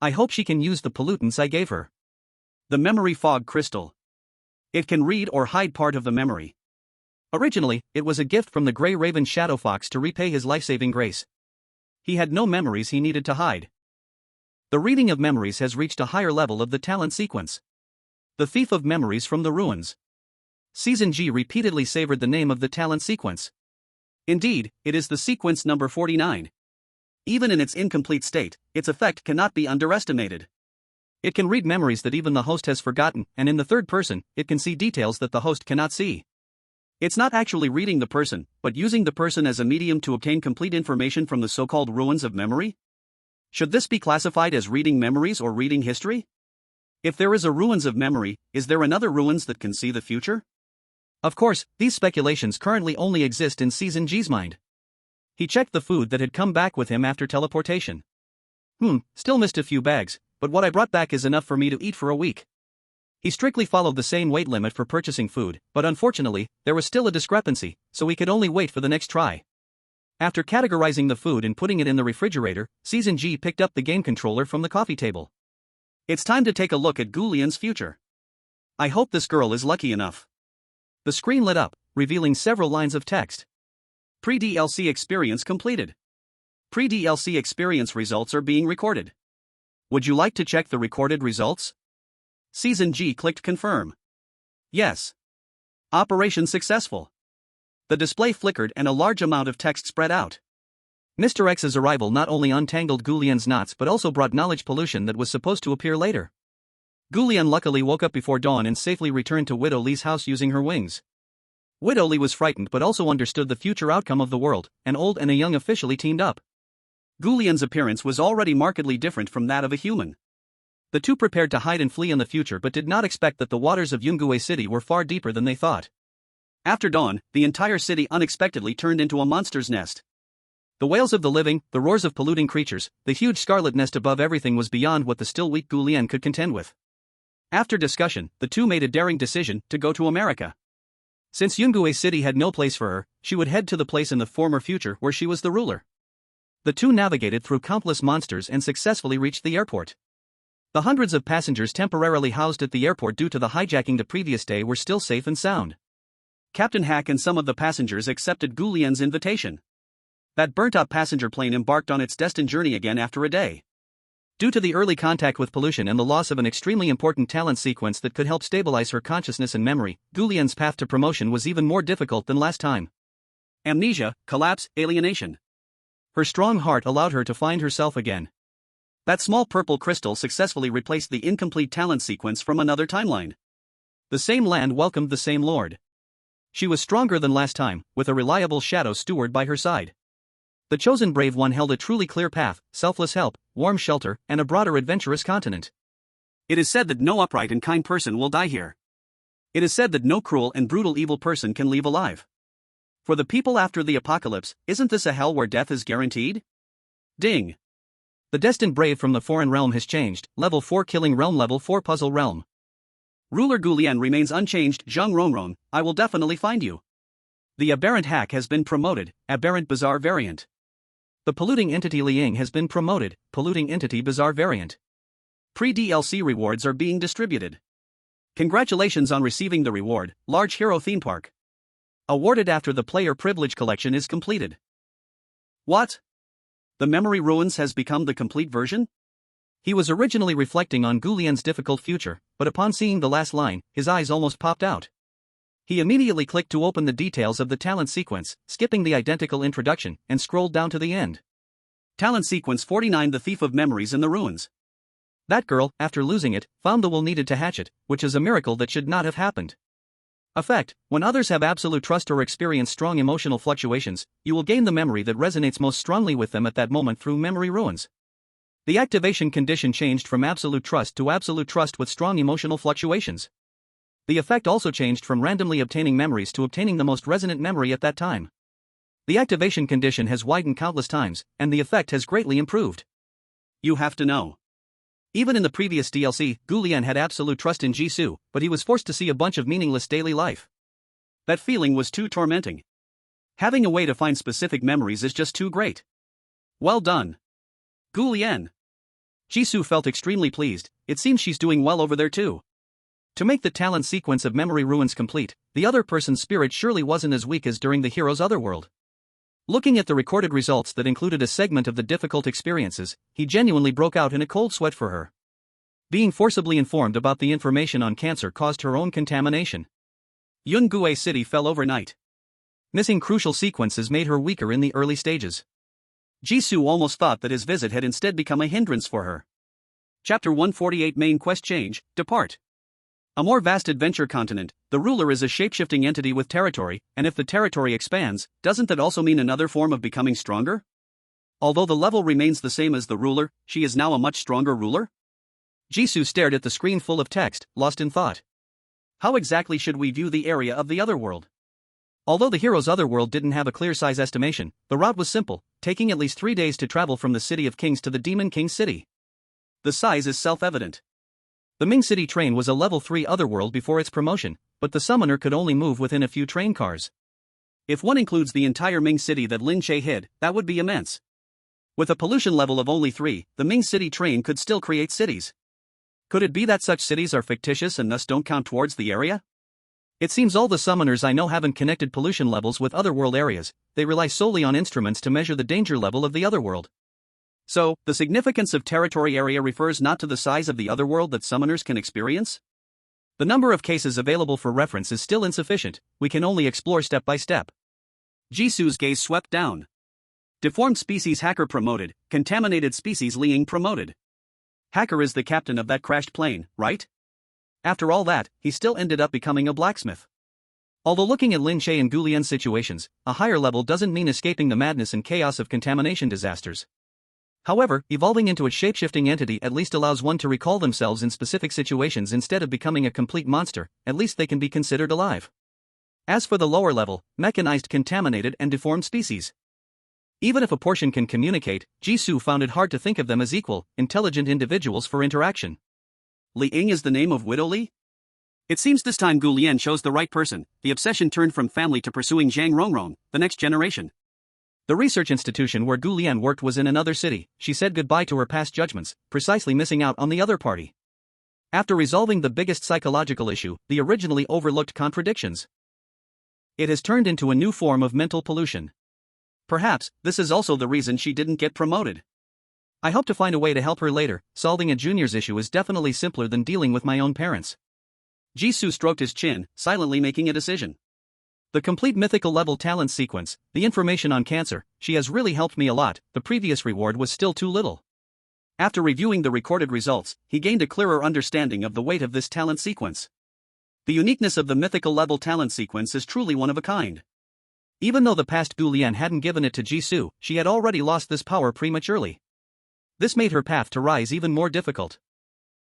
I hope she can use the pollutants I gave her. The memory fog crystal. It can read or hide part of the memory. Originally, it was a gift from the Grey Raven Shadow Fox to repay his life-saving grace. He had no memories he needed to hide. The reading of memories has reached a higher level of the talent sequence. The Thief of Memories from the Ruins. Season G repeatedly savored the name of the talent sequence. Indeed, it is the sequence number 49. Even in its incomplete state, its effect cannot be underestimated. It can read memories that even the host has forgotten, and in the third person, it can see details that the host cannot see. It's not actually reading the person, but using the person as a medium to obtain complete information from the so-called ruins of memory? Should this be classified as reading memories or reading history? If there is a ruins of memory, is there another ruins that can see the future? Of course, these speculations currently only exist in Season G's mind. He checked the food that had come back with him after teleportation. Still missed a few bags, but what I brought back is enough for me to eat for a week. He strictly followed the same weight limit for purchasing food, but unfortunately, there was still a discrepancy, so he could only wait for the next try. After categorizing the food and putting it in the refrigerator, Season G picked up the game controller from the coffee table. It's time to take a look at Gu Lian's future. I hope this girl is lucky enough. The screen lit up, revealing several lines of text. Pre-DLC experience completed. Pre-DLC experience results are being recorded. Would you like to check the recorded results? Season G clicked confirm. Yes. Operation successful. The display flickered and a large amount of text spread out. Mr. X's arrival not only untangled Gu Lian's knots but also brought knowledge pollution that was supposed to appear later. Gu Lian luckily woke up before dawn and safely returned to Widow Li's house using her wings. Widow Li was frightened but also understood the future outcome of the world, an old and a young officially teamed up. Gu Lian's appearance was already markedly different from that of a human. The two prepared to hide and flee in the future but did not expect that the waters of Yungue City were far deeper than they thought. After dawn, the entire city unexpectedly turned into a monster's nest. The wails of the living, the roars of polluting creatures, the huge scarlet nest above everything was beyond what the still weak Gu Lian could contend with. After discussion, the two made a daring decision to go to America. Since Yungue City had no place for her, she would head to the place in the former future where she was the ruler. The two navigated through countless monsters and successfully reached the airport. The hundreds of passengers temporarily housed at the airport due to the hijacking the previous day were still safe and sound. Captain Hack and some of the passengers accepted Gu Lian's invitation. That burnt-out passenger plane embarked on its destined journey again after a day. Due to the early contact with pollution and the loss of an extremely important talent sequence that could help stabilize her consciousness and memory, Gu Lian's path to promotion was even more difficult than last time. Amnesia, collapse, alienation. Her strong heart allowed her to find herself again. That small purple crystal successfully replaced the incomplete talent sequence from another timeline. The same land welcomed the same lord. She was stronger than last time, with a reliable shadow steward by her side. The chosen brave one held a truly clear path, selfless help, warm shelter, and a broader adventurous continent. It is said that no upright and kind person will die here. It is said that no cruel and brutal evil person can leave alive. For the people after the apocalypse, isn't this a hell where death is guaranteed? Ding! The destined brave from the foreign realm has changed, level 4 killing realm, level 4 puzzle realm. Ruler Gu Lian remains unchanged. Zhang Ronron, I will definitely find you. The aberrant hack has been promoted, aberrant bizarre variant. The polluting entity Liang has been promoted, polluting entity bizarre variant. Pre-DLC rewards are being distributed. Congratulations on receiving the reward, Large Hero Theme Park. Awarded after the player privilege collection is completed. What? The memory ruins has become the complete version? He was originally reflecting on Gu Lian's difficult future, but upon seeing the last line, his eyes almost popped out. He immediately clicked to open the details of the talent sequence, skipping the identical introduction, and scrolled down to the end. Talent sequence 49, the Thief of Memories in the Ruins. That girl, after losing it, found the will needed to hatch it, which is a miracle that should not have happened. Effect: when others have absolute trust or experience strong emotional fluctuations, you will gain the memory that resonates most strongly with them at that moment through memory ruins. The activation condition changed from absolute trust to absolute trust with strong emotional fluctuations. The effect also changed from randomly obtaining memories to obtaining the most resonant memory at that time. The activation condition has widened countless times, and the effect has greatly improved. You have to know. Even in the previous DLC, Gu Lian had absolute trust in Jisoo, but he was forced to see a bunch of meaningless daily life. That feeling was too tormenting. Having a way to find specific memories is just too great. Well done, Gu Lian. Jisoo felt extremely pleased. It seems she's doing well over there too. To make the talent sequence of memory ruins complete, the other person's spirit surely wasn't as weak as during the hero's otherworld. Looking at the recorded results that included a segment of the difficult experiences, he genuinely broke out in a cold sweat for her. Being forcibly informed about the information on cancer caused her own contamination. Yungue City fell overnight. Missing crucial sequences made her weaker in the early stages. Jisoo almost thought that his visit had instead become a hindrance for her. Chapter 148 Main Quest Change, Depart. A more vast adventure continent, the ruler is a shape-shifting entity with territory, and if the territory expands, doesn't that also mean another form of becoming stronger? Although the level remains the same as the ruler, she is now a much stronger ruler? Jisoo stared at the screen full of text, lost in thought. How exactly should we view the area of the otherworld? Although the hero's otherworld didn't have a clear size estimation, the route was simple, taking at least 3 days to travel from the City of Kings to the Demon King City. The size is self-evident. The Ming City train was a level 3 otherworld before its promotion, but the summoner could only move within a few train cars. If one includes the entire Ming City that Lin Che hid, that would be immense. With a pollution level of only 3, the Ming City train could still create cities. Could it be that such cities are fictitious and thus don't count towards the area? It seems all the summoners I know haven't connected pollution levels with otherworld areas, they rely solely on instruments to measure the danger level of the otherworld. So, the significance of territory area refers not to the size of the otherworld that summoners can experience? The number of cases available for reference is still insufficient, we can only explore step by step. Jisoo's gaze swept down. Deformed species hacker promoted, contaminated species Liang promoted. Hacker is the captain of that crashed plane, right? After all that, he still ended up becoming a blacksmith. Although looking at Lin Che and Gu Lian's situations, a higher level doesn't mean escaping the madness and chaos of contamination disasters. However, evolving into a shapeshifting entity at least allows one to recall themselves in specific situations instead of becoming a complete monster. At least they can be considered alive. As for the lower level, mechanized, contaminated and deformed species. Even if a portion can communicate, Jisoo found it hard to think of them as equal, intelligent individuals for interaction. Li Ying is the name of Widow Li? It seems this time Gu Lian chose the right person. The obsession turned from family to pursuing Zhang Rongrong, the next generation. The research institution where Gu Lian worked was in another city. She said goodbye to her past judgments, precisely missing out on the other party. After resolving the biggest psychological issue, the originally overlooked contradictions, it has turned into a new form of mental pollution. Perhaps, this is also the reason she didn't get promoted. I hope to find a way to help her later. Solving a junior's issue is definitely simpler than dealing with my own parents. Jisoo stroked his chin, silently making a decision. The complete mythical level talent sequence, the information on cancer, she has really helped me a lot. The previous reward was still too little. After reviewing the recorded results, he gained a clearer understanding of the weight of this talent sequence. The uniqueness of the mythical level talent sequence is truly one of a kind. Even though the past Gu Lian hadn't given it to Jisoo, she had already lost this power prematurely. This made her path to rise even more difficult.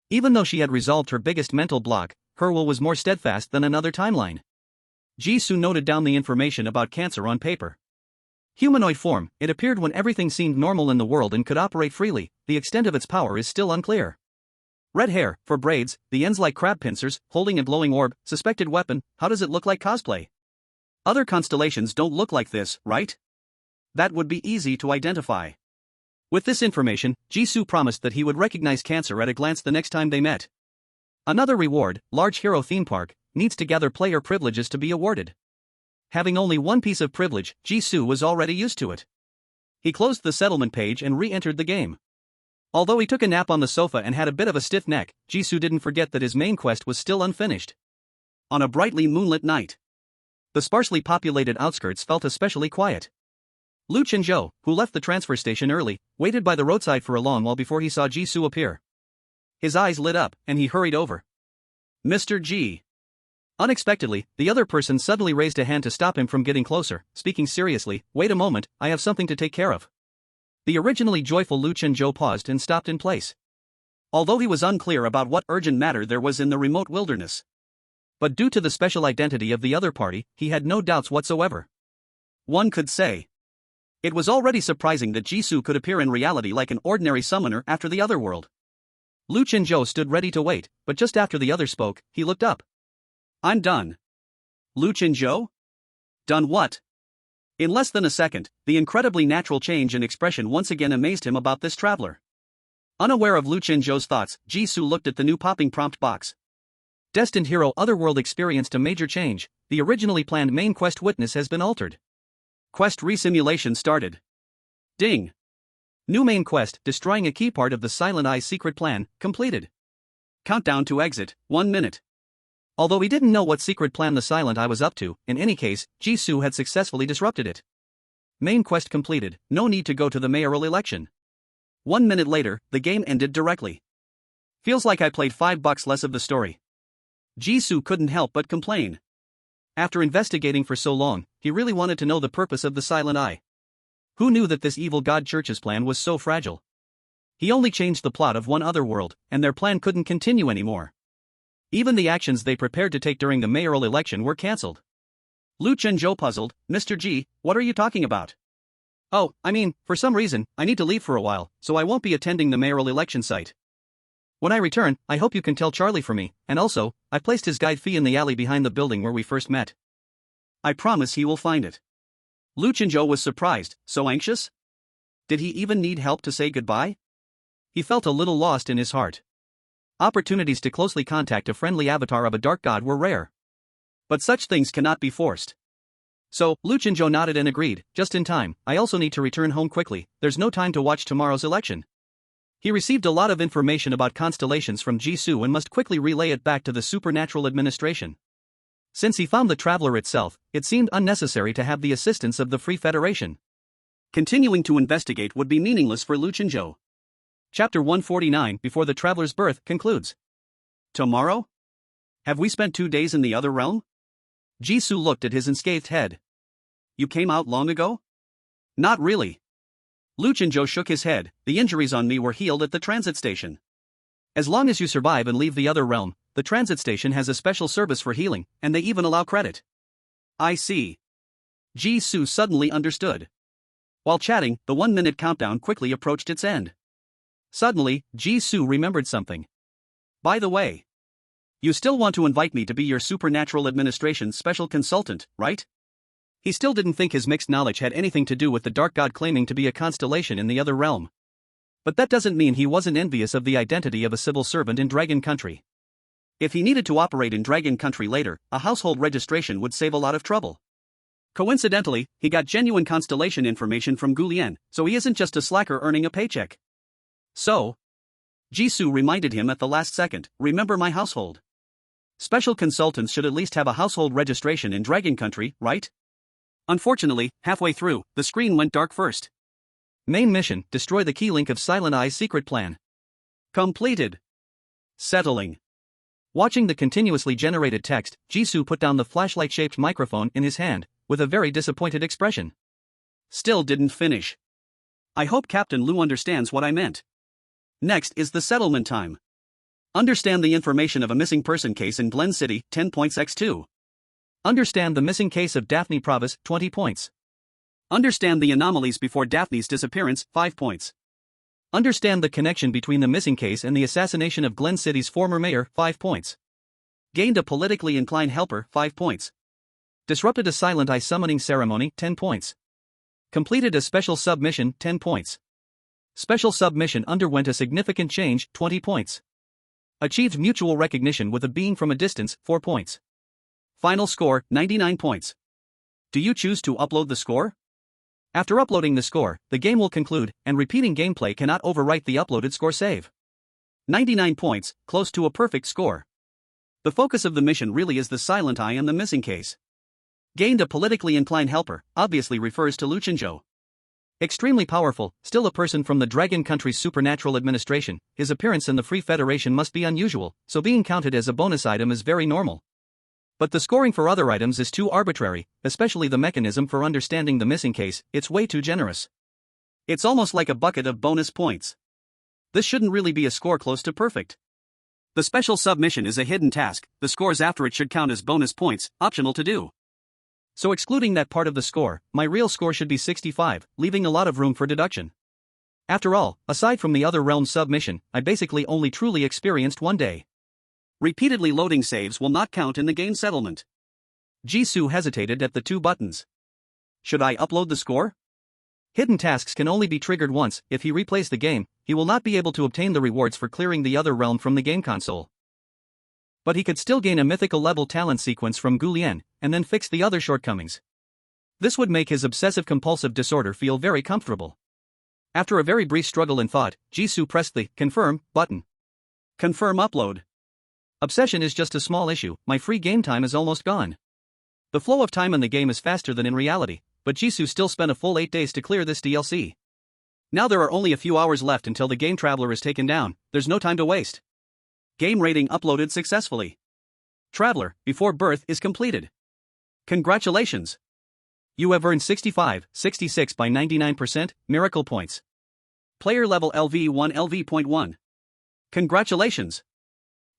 Even though she had resolved her biggest mental block, her will was more steadfast than another timeline. Jisoo noted down the information about cancer on paper. Humanoid form, it appeared when everything seemed normal in the world and could operate freely. The extent of its power is still unclear. Red hair, for braids, the ends like crab pincers, holding a glowing orb, suspected weapon. How does it look like cosplay? Other constellations don't look like this, right? That would be easy to identify. With this information, Jisoo promised that he would recognize cancer at a glance the next time they met. Another reward, large hero theme park, needs to gather player privileges to be awarded. Having only one piece of privilege, Jisoo was already used to it. He closed the settlement page and re-entered the game. Although he took a nap on the sofa and had a bit of a stiff neck, Jisoo didn't forget that his main quest was still unfinished. On a brightly moonlit night, the sparsely populated outskirts felt especially quiet. Lu Chenzhou, who left the transfer station early, waited by the roadside for a long while before he saw Jisoo appear. His eyes lit up, and he hurried over. Mr. G. Unexpectedly, the other person suddenly raised a hand to stop him from getting closer, speaking seriously. Wait a moment, I have something to take care of. The originally joyful Lu Chenzhou paused and stopped in place. Although he was unclear about what urgent matter there was in the remote wilderness. But due to the special identity of the other party, he had no doubts whatsoever. One could say, it was already surprising that Jisoo could appear in reality like an ordinary summoner after the other world. Lu Chenzhou stood ready to wait, but just after the other spoke, he looked up. I'm done. Lu Chenzhou? Done what? In less than a second, the incredibly natural change in expression once again amazed him about this traveler. Unaware of Lu Chenzhou's thoughts, Jisoo looked at the new popping prompt box. Destined Hero Otherworld experienced a major change. The originally planned main quest witness has been altered. Quest resimulation started. Ding. New main quest, destroying a key part of the Silent Eye secret plan, completed. Countdown to exit, 1 minute. Although he didn't know what secret plan the Silent Eye was up to, in any case, Jisoo had successfully disrupted it. Main quest completed, no need to go to the mayoral election. 1 minute later, the game ended directly. Feels like I played $5 less of the story. Jisoo couldn't help but complain. After investigating for so long, he really wanted to know the purpose of the Silent Eye. Who knew that this evil god church's plan was so fragile? He only changed the plot of one other world, and their plan couldn't continue anymore. Even the actions they prepared to take during the mayoral election were cancelled. Lu Chenzhou puzzled. Mr. G, what are you talking about? Oh, I mean, for some reason, I need to leave for a while, so I won't be attending the mayoral election site. When I return, I hope you can tell Charlie for me, and also, I placed his guide fee in the alley behind the building where we first met. I promise he will find it. Lu Chenzhou was surprised. So anxious? Did he even need help to say goodbye? He felt a little lost in his heart. Opportunities to closely contact a friendly avatar of a dark god were rare. But such things cannot be forced. So, Lu Chenzhou nodded and agreed, just in time. I also need to return home quickly, there's no time to watch tomorrow's election. He received a lot of information about constellations from Jisoo and must quickly relay it back to the supernatural administration. Since he found the traveler itself, it seemed unnecessary to have the assistance of the Free Federation. Continuing to investigate would be meaningless for Lu Chenzhou. Chapter 149, Before the Traveler's Birth, concludes. Tomorrow? Have we spent 2 days in the other realm? Jisoo looked at his unscathed head. You came out long ago? Not really. Luchinjo shook his head. The injuries on me were healed at the transit station. As long as you survive and leave the other realm, the transit station has a special service for healing, and they even allow credit. I see. Jisoo suddenly understood. While chatting, the 1-minute countdown quickly approached its end. Suddenly, Jisoo remembered something. By the way, you still want to invite me to be your supernatural administration special consultant, right? He still didn't think his mixed knowledge had anything to do with the dark god claiming to be a constellation in the other realm. But that doesn't mean he wasn't envious of the identity of a civil servant in Dragon Country. If he needed to operate in Dragon Country later, a household registration would save a lot of trouble. Coincidentally, he got genuine constellation information from Gulien, so he isn't just a slacker earning a paycheck. So, Jisoo reminded him at the last second, remember my household. Special consultants should at least have a household registration in Dragon Country, right? Unfortunately, halfway through, the screen went dark first. Main mission, destroy the key link of Silent Eye's secret plan. Completed. Settling. Watching the continuously generated text, Jisoo put down the flashlight-shaped microphone in his hand, with a very disappointed expression. Still didn't finish. I hope Captain Lu understands what I meant. Next is the settlement time. Understand the information of a missing person case in Glen City, 10 points x2. Understand the missing case of Daphne Provis, 20 points. Understand the anomalies before Daphne's disappearance, 5 points. Understand the connection between the missing case and the assassination of Glen City's former mayor, 5 points. Gained a politically inclined helper, 5 points. Disrupted a Silent Eye summoning ceremony, 10 points. Completed a special submission, 10 points. Special submission underwent a significant change, 20 points. Achieved mutual recognition with a being from a distance, 4 points. Final score, 99 points. Do you choose to upload the score? After uploading the score, the game will conclude, and repeating gameplay cannot overwrite the uploaded score save. 99 points, close to a perfect score. The focus of the mission really is the Silent Eye and the missing case. Gained a politically inclined helper, obviously refers to Luchinjo. Extremely powerful, still a person from the Dragon Country's supernatural administration, his appearance in the Free Federation must be unusual, so being counted as a bonus item is very normal. But the scoring for other items is too arbitrary, especially the mechanism for understanding the missing case, it's way too generous. It's almost like a bucket of bonus points. This shouldn't really be a score close to perfect. The special submission is a hidden task, the scores after it should count as bonus points, optional to do. So excluding that part of the score, my real score should be 65, leaving a lot of room for deduction. After all, aside from the other realm submission, I basically only truly experienced one day. Repeatedly loading saves will not count in the game settlement. Jisoo hesitated at the 2 buttons. Should I upload the score? Hidden tasks can only be triggered once. If he replays the game, he will not be able to obtain the rewards for clearing the other realm from the game console. But he could still gain a mythical level talent sequence from Gulien, and then fix the other shortcomings. This would make his obsessive-compulsive disorder feel very comfortable. After a very brief struggle in thought, Jisoo pressed the confirm button. Confirm upload. Obsession is just a small issue, my free game time is almost gone. The flow of time in the game is faster than in reality, but Jisoo still spent a full 8 days to clear this DLC. Now there are only a few hours left until the game traveler is taken down, there's no time to waste. Game rating uploaded successfully. Traveler, before birth is completed. Congratulations! You have earned 66 by 99%, miracle points. Player level LV1 LV.1. Congratulations!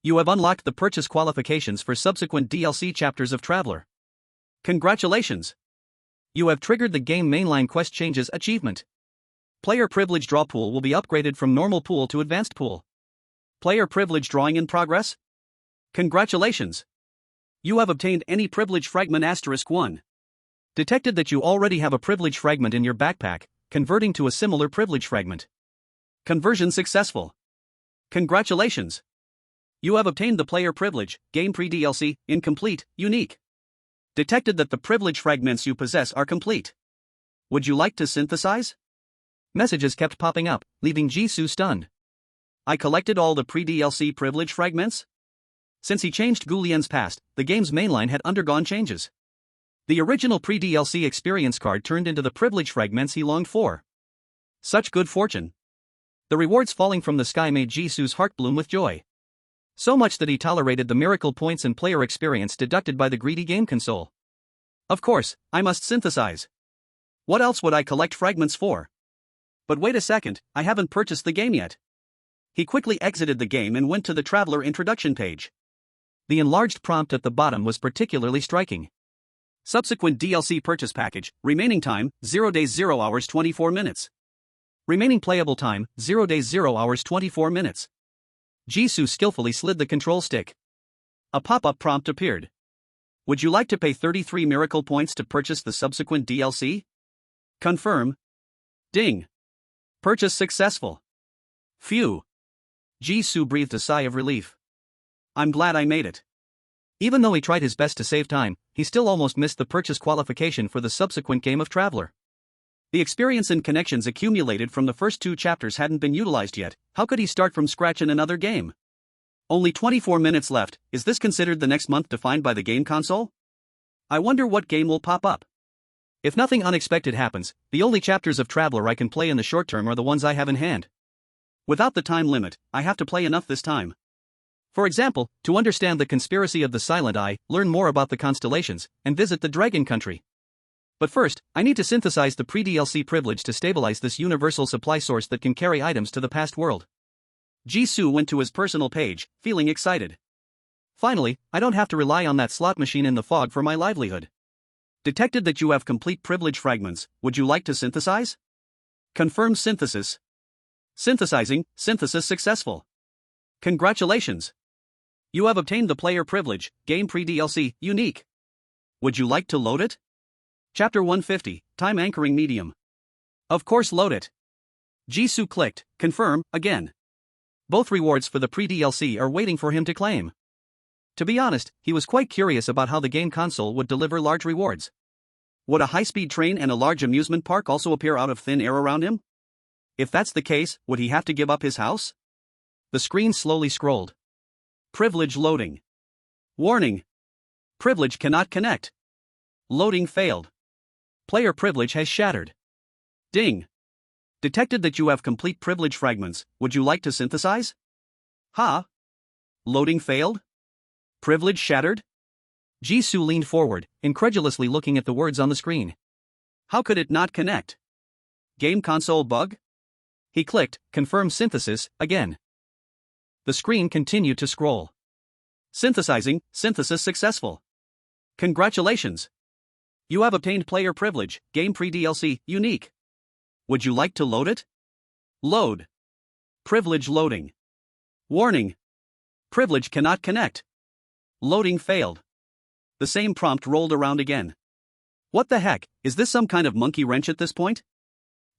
You have unlocked the purchase qualifications for subsequent DLC chapters of Traveler. Congratulations! You have triggered the game mainline quest changes achievement. Player privilege draw pool will be upgraded from normal pool to advanced pool. Player privilege drawing in progress? Congratulations! You have obtained any privilege fragment *1. Detected that you already have a privilege fragment in your backpack, converting to a similar privilege fragment. Conversion successful. Congratulations! You have obtained the player privilege, game pre-DLC, incomplete, unique. Detected that the privilege fragments you possess are complete. Would you like to synthesize? Messages kept popping up, leaving Jisoo stunned. I collected all the pre-DLC privilege fragments? Since he changed Gulien's past, the game's mainline had undergone changes. The original pre-DLC experience card turned into the privilege fragments he longed for. Such good fortune. The rewards falling from the sky made Jisoo's heart bloom with joy. So much that he tolerated the miracle points and player experience deducted by the greedy game console. Of course, I must synthesize. What else would I collect fragments for? But wait a second, I haven't purchased the game yet. He quickly exited the game and went to the Traveler introduction page. The enlarged prompt at the bottom was particularly striking. Subsequent DLC purchase package, remaining time, 0 days 0 hours 24 minutes. Remaining playable time, 0 days 0 hours 24 minutes. Jisoo skillfully slid the control stick. A pop-up prompt appeared. Would you like to pay 33 miracle points to purchase the subsequent DLC? Confirm. Ding. Purchase successful. Phew. Jisoo breathed a sigh of relief. I'm glad I made it. Even though he tried his best to save time, he still almost missed the purchase qualification for the subsequent game of Traveler. The experience and connections accumulated from the first 2 chapters hadn't been utilized yet. How could he start from scratch in another game? Only 24 minutes left. Is this considered the next month defined by the game console? I wonder what game will pop up. If nothing unexpected happens, the only chapters of Traveler I can play in the short term are the ones I have in hand. Without the time limit, I have to play enough this time. For example, to understand the conspiracy of the Silent Eye, learn more about the constellations, and visit the Dragon Country. But first, I need to synthesize the pre-DLC privilege to stabilize this universal supply source that can carry items to the past world. Jisoo went to his personal page, feeling excited. Finally, I don't have to rely on that slot machine in the fog for my livelihood. Detected that you have complete privilege fragments. Would you like to synthesize? Confirm synthesis. Synthesizing, synthesis successful. Congratulations! You have obtained the player privilege, game pre-DLC, unique. Would you like to load it? Chapter 150, Time Anchoring Medium. Of course, load it. Jisoo clicked, confirm, again. Both rewards for the pre-DLC are waiting for him to claim. To be honest, he was quite curious about how the game console would deliver large rewards. Would a high-speed train and a large amusement park also appear out of thin air around him? If that's the case, would he have to give up his house? The screen slowly scrolled. Privilege loading. Warning. Privilege cannot connect. Loading failed. Player privilege has shattered. Ding. Detected that you have complete privilege fragments. Would you like to synthesize? Ha? Loading failed? Privilege shattered? Jisoo leaned forward, incredulously looking at the words on the screen. How could it not connect? Game console bug? He clicked, confirm synthesis, again. The screen continued to scroll. Synthesizing, synthesis successful. Congratulations! You have obtained player privilege, game pre-DLC, unique. Would you like to load it? Load. Privilege loading. Warning. Privilege cannot connect. Loading failed. The same prompt rolled around again. What the heck, is this some kind of monkey wrench at this point?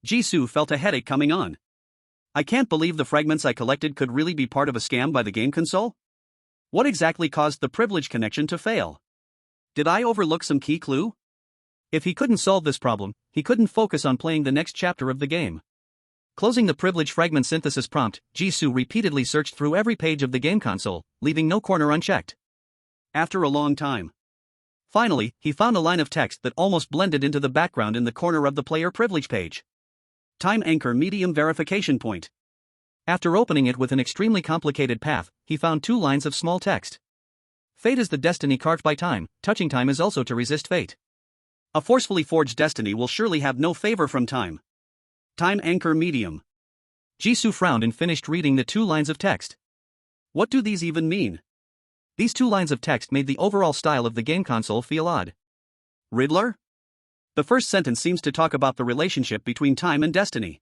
Jisoo felt a headache coming on. I can't believe the fragments I collected could really be part of a scam by the game console? What exactly caused the privilege connection to fail? Did I overlook some key clue? If he couldn't solve this problem, he couldn't focus on playing the next chapter of the game. Closing the privilege fragment synthesis prompt, Jisoo repeatedly searched through every page of the game console, leaving no corner unchecked. After a long time. Finally, he found a line of text that almost blended into the background in the corner of the player privilege page. Time Anchor Medium Verification Point. After opening it with an extremely complicated path, he found 2 lines of small text. Fate is the destiny carved by time, touching time is also to resist fate. A forcefully forged destiny will surely have no favor from time. Time Anchor Medium. Jisoo frowned and finished reading the 2 lines of text. What do these even mean? These 2 lines of text made the overall style of the game console feel odd. Riddler? The first sentence seems to talk about the relationship between time and destiny.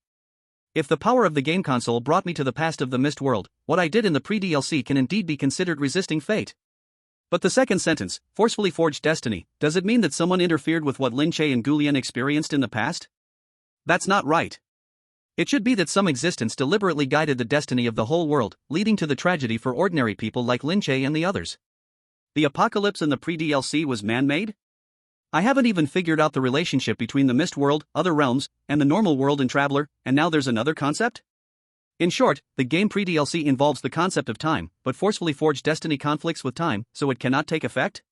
If the power of the game console brought me to the past of the mist world, what I did in the pre-DLC can indeed be considered resisting fate. But the second sentence, forcefully forged destiny, does it mean that someone interfered with what Lin Che and Gulian experienced in the past? That's not right. It should be that some existence deliberately guided the destiny of the whole world, leading to the tragedy for ordinary people like Lin Che and the others. The apocalypse in the pre-DLC was man-made? I haven't even figured out the relationship between the Mist World, other realms, and the normal world in Traveler, and now there's another concept? In short, the game pre-DLC involves the concept of time, but forcefully forged destiny conflicts with time, so it cannot take effect?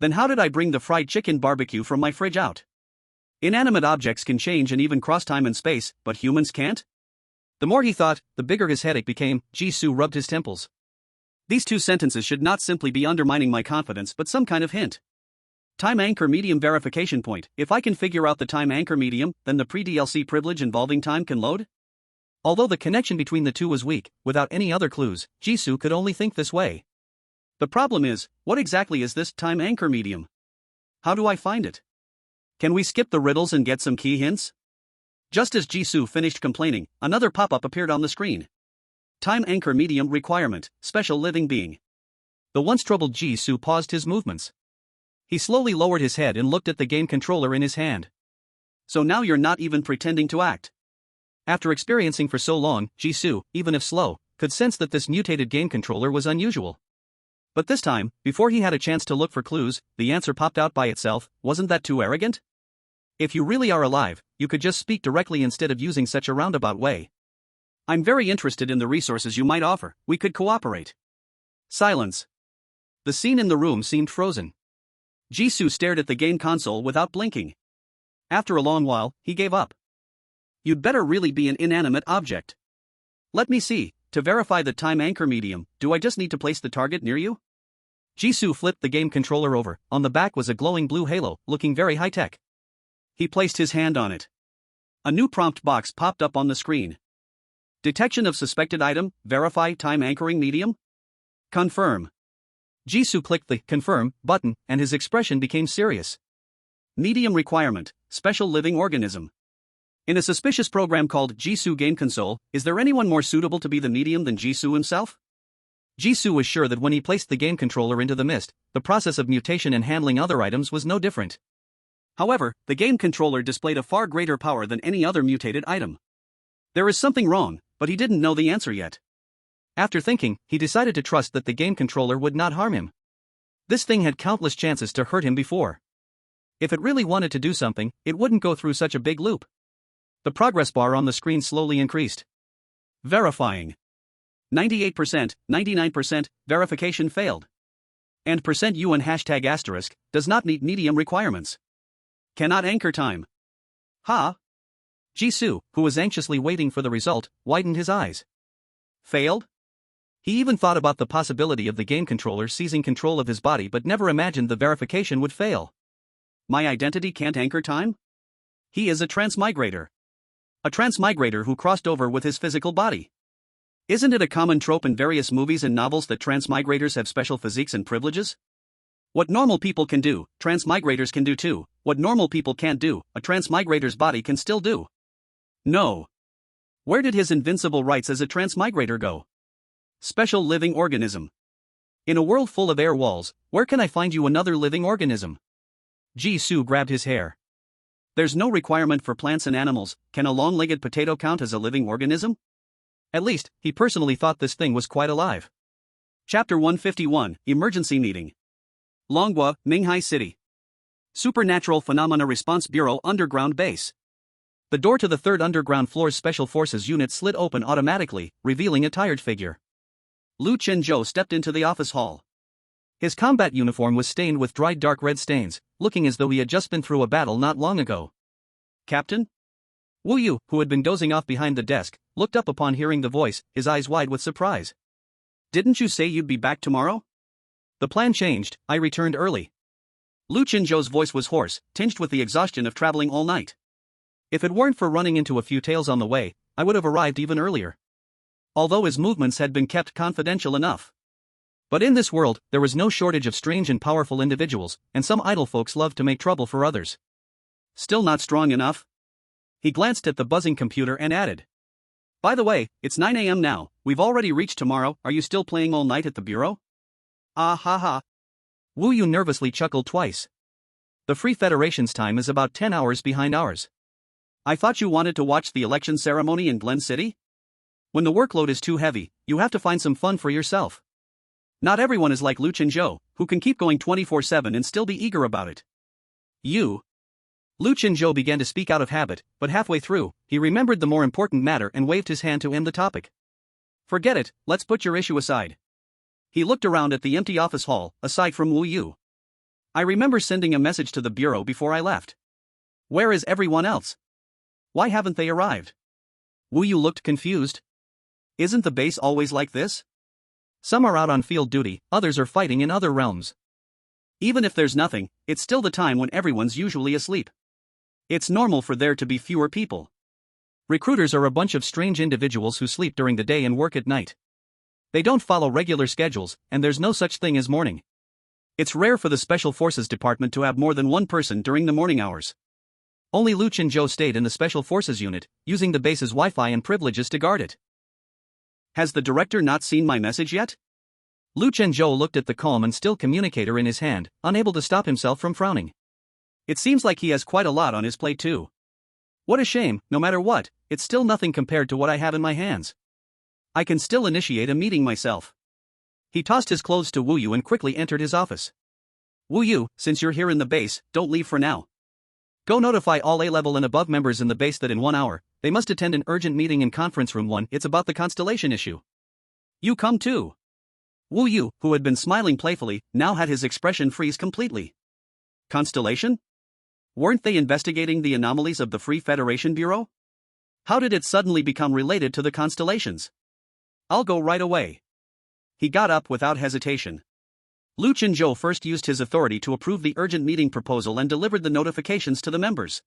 Then how did I bring the fried chicken barbecue from my fridge out? Inanimate objects can change and even cross time and space, but humans can't? The more he thought, the bigger his headache became. Jisoo rubbed his temples. These 2 sentences should not simply be undermining my confidence but some kind of hint. Time anchor medium verification point. If I can figure out the time anchor medium, then the pre-DLC privilege involving time can load? Although the connection between the two was weak, without any other clues, Jisoo could only think this way. The problem is, what exactly is this time anchor medium? How do I find it? Can we skip the riddles and get some key hints? Just as Jisoo finished complaining, another pop-up appeared on the screen. Time anchor medium requirement, special living being. The once troubled Jisoo paused his movements. He slowly lowered his head and looked at the game controller in his hand. So now you're not even pretending to act. After experiencing for so long, Jisoo, even if slow, could sense that this mutated game controller was unusual. But this time, before he had a chance to look for clues, the answer popped out by itself. Wasn't that too arrogant? If you really are alive, you could just speak directly instead of using such a roundabout way. I'm very interested in the resources you might offer. We could cooperate. Silence. The scene in the room seemed frozen. Jisoo stared at the game console without blinking. After a long while, he gave up. You'd better really be an inanimate object. Let me see. To verify the time anchor medium, do I just need to place the target near you? Jisoo flipped the game controller over. On the back was a glowing blue halo, looking very high-tech. He placed his hand on it. A new prompt box popped up on the screen. Detection of suspected item, verify time anchoring medium? Confirm. Jisoo clicked the confirm button, and his expression became serious. Medium requirement, special living organism. In a suspicious program called Jisoo Game Console, is there anyone more suitable to be the medium than Jisoo himself? Jisoo was sure that when he placed the game controller into the mist, the process of mutation and handling other items was no different. However, the game controller displayed a far greater power than any other mutated item. There is something wrong, but he didn't know the answer yet. After thinking, he decided to trust that the game controller would not harm him. This thing had countless chances to hurt him before. If it really wanted to do something, it wouldn't go through such a big loop. The progress bar on the screen slowly increased. Verifying. 98%, 99%, verification failed. And %UN #* does not meet medium requirements. Cannot anchor time. Ha! Jisoo, who was anxiously waiting for the result, widened his eyes. Failed? He even thought about the possibility of the game controller seizing control of his body but never imagined the verification would fail. My identity can't anchor time? He is a transmigrator. A transmigrator who crossed over with his physical body. Isn't it a common trope in various movies and novels that transmigrators have special physiques and privileges? What normal people can do, transmigrators can do too. What normal people can't do, a transmigrator's body can still do. No. Where did his invincible rights as a transmigrator go? Special living organism. In a world full of air walls, where can I find you another living organism? Jisoo grabbed his hair. There's no requirement for plants and animals. Can a long-legged potato count as a living organism? At least, he personally thought this thing was quite alive. Chapter 151, Emergency Meeting. Longhua, Minghai City. Supernatural Phenomena Response Bureau Underground Base. The door to the 3rd Underground Floor's Special Forces unit slid open automatically, revealing a tired figure. Lu Chen-jo stepped into the office hall. His combat uniform was stained with dried dark red stains, looking as though he had just been through a battle not long ago. Captain? Wu Yu, who had been dozing off behind the desk, looked up upon hearing the voice, his eyes wide with surprise. Didn't you say you'd be back tomorrow? The plan changed, I returned early. Lu Chen-jo's voice was hoarse, tinged with the exhaustion of traveling all night. If it weren't for running into a few tails on the way, I would have arrived even earlier. Although his movements had been kept confidential enough. But in this world, there was no shortage of strange and powerful individuals, and some idle folks loved to make trouble for others. Still not strong enough? He glanced at the buzzing computer and added. By the way, it's 9 a.m. now, we've already reached tomorrow. Are you still playing all night at the bureau? Ah ha ha. Wu Yu nervously chuckled twice. The Free Federation's time is about 10 hours behind ours. I thought you wanted to watch the election ceremony in Glen City? When the workload is too heavy, you have to find some fun for yourself. Not everyone is like Lu Chen-jo, who can keep going 24/7 and still be eager about it. You. Lu Chen-jo began to speak out of habit, but halfway through, he remembered the more important matter and waved his hand to end the topic. Forget it, let's put your issue aside. He looked around at the empty office hall, aside from Wu Yu. I remember sending a message to the bureau before I left. Where is everyone else? Why haven't they arrived? Wu Yu looked confused. Isn't the base always like this? Some are out on field duty, others are fighting in other realms. Even if there's nothing, it's still the time when everyone's usually asleep. It's normal for there to be fewer people. Recruiters are a bunch of strange individuals who sleep during the day and work at night. They don't follow regular schedules, and there's no such thing as morning. It's rare for the Special Forces Department to have more than one person during the morning hours. Only Lu Chen-jo stayed in the Special Forces unit, using the base's Wi-Fi and privileges to guard it. Has the director not seen my message yet? Lu Chen-jo looked at the calm and still communicator in his hand, unable to stop himself from frowning. It seems like he has quite a lot on his plate too. What a shame, no matter what, it's still nothing compared to what I have in my hands. I can still initiate a meeting myself. He tossed his clothes to Wu Yu and quickly entered his office. Wu Yu, since you're here in the base, don't leave for now. Go notify all A-level and above members in the base that in 1 hour, they must attend an urgent meeting in Conference Room 1. It's about the constellation issue. You come too. Wu Yu, who had been smiling playfully, now had his expression freeze completely. Constellation? Weren't they investigating the anomalies of the Free Federation Bureau? How did it suddenly become related to the constellations? I'll go right away. He got up without hesitation. Lu Chen-jo first used his authority to approve the urgent meeting proposal and delivered the notifications to the members.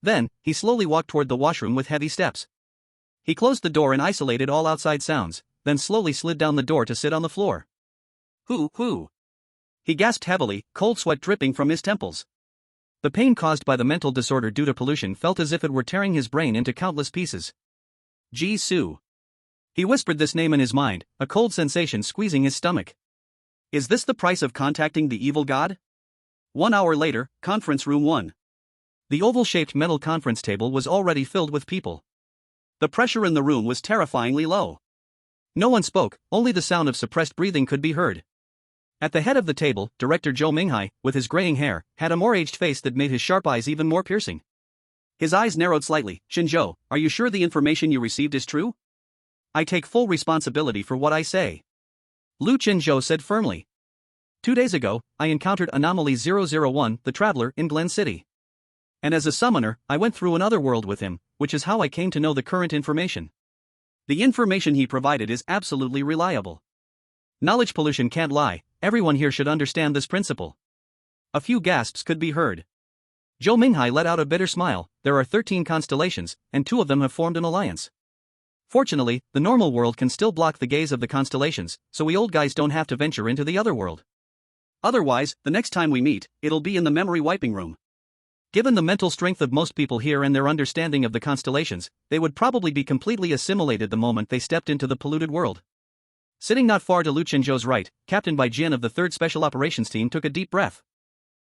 Then, he slowly walked toward the washroom with heavy steps. He closed the door and isolated all outside sounds, then slowly slid down the door to sit on the floor. Hoo. He gasped heavily, cold sweat dripping from his temples. The pain caused by the mental disorder due to pollution felt as if it were tearing his brain into countless pieces. Ji-soo. He whispered this name in his mind, a cold sensation squeezing his stomach. Is this the price of contacting the evil god? 1 hour later, Conference Room 1. The oval-shaped metal conference table was already filled with people. The pressure in the room was terrifyingly low. No one spoke, only the sound of suppressed breathing could be heard. At the head of the table, Director Zhou Minghai, with his graying hair, had a more aged face that made his sharp eyes even more piercing. His eyes narrowed slightly. Shinjo, are you sure the information you received is true? I take full responsibility for what I say. Lu Chen-jo said firmly. 2 days ago, I encountered Anomaly 001, the Traveler, in Glen City. And as a summoner, I went through another world with him, which is how I came to know the current information. The information he provided is absolutely reliable. Knowledge pollution can't lie, everyone here should understand this principle. A few gasps could be heard. Zhou Minghai let out a bitter smile. There are 13 constellations, and 2 of them have formed an alliance. Fortunately, the normal world can still block the gaze of the constellations, so we old guys don't have to venture into the other world. Otherwise, the next time we meet, it'll be in the memory wiping room. Given the mental strength of most people here and their understanding of the constellations, they would probably be completely assimilated the moment they stepped into the polluted world. Sitting not far to Lu Chen-jo's right, captained by Jin of the 3rd Special Operations Team took a deep breath.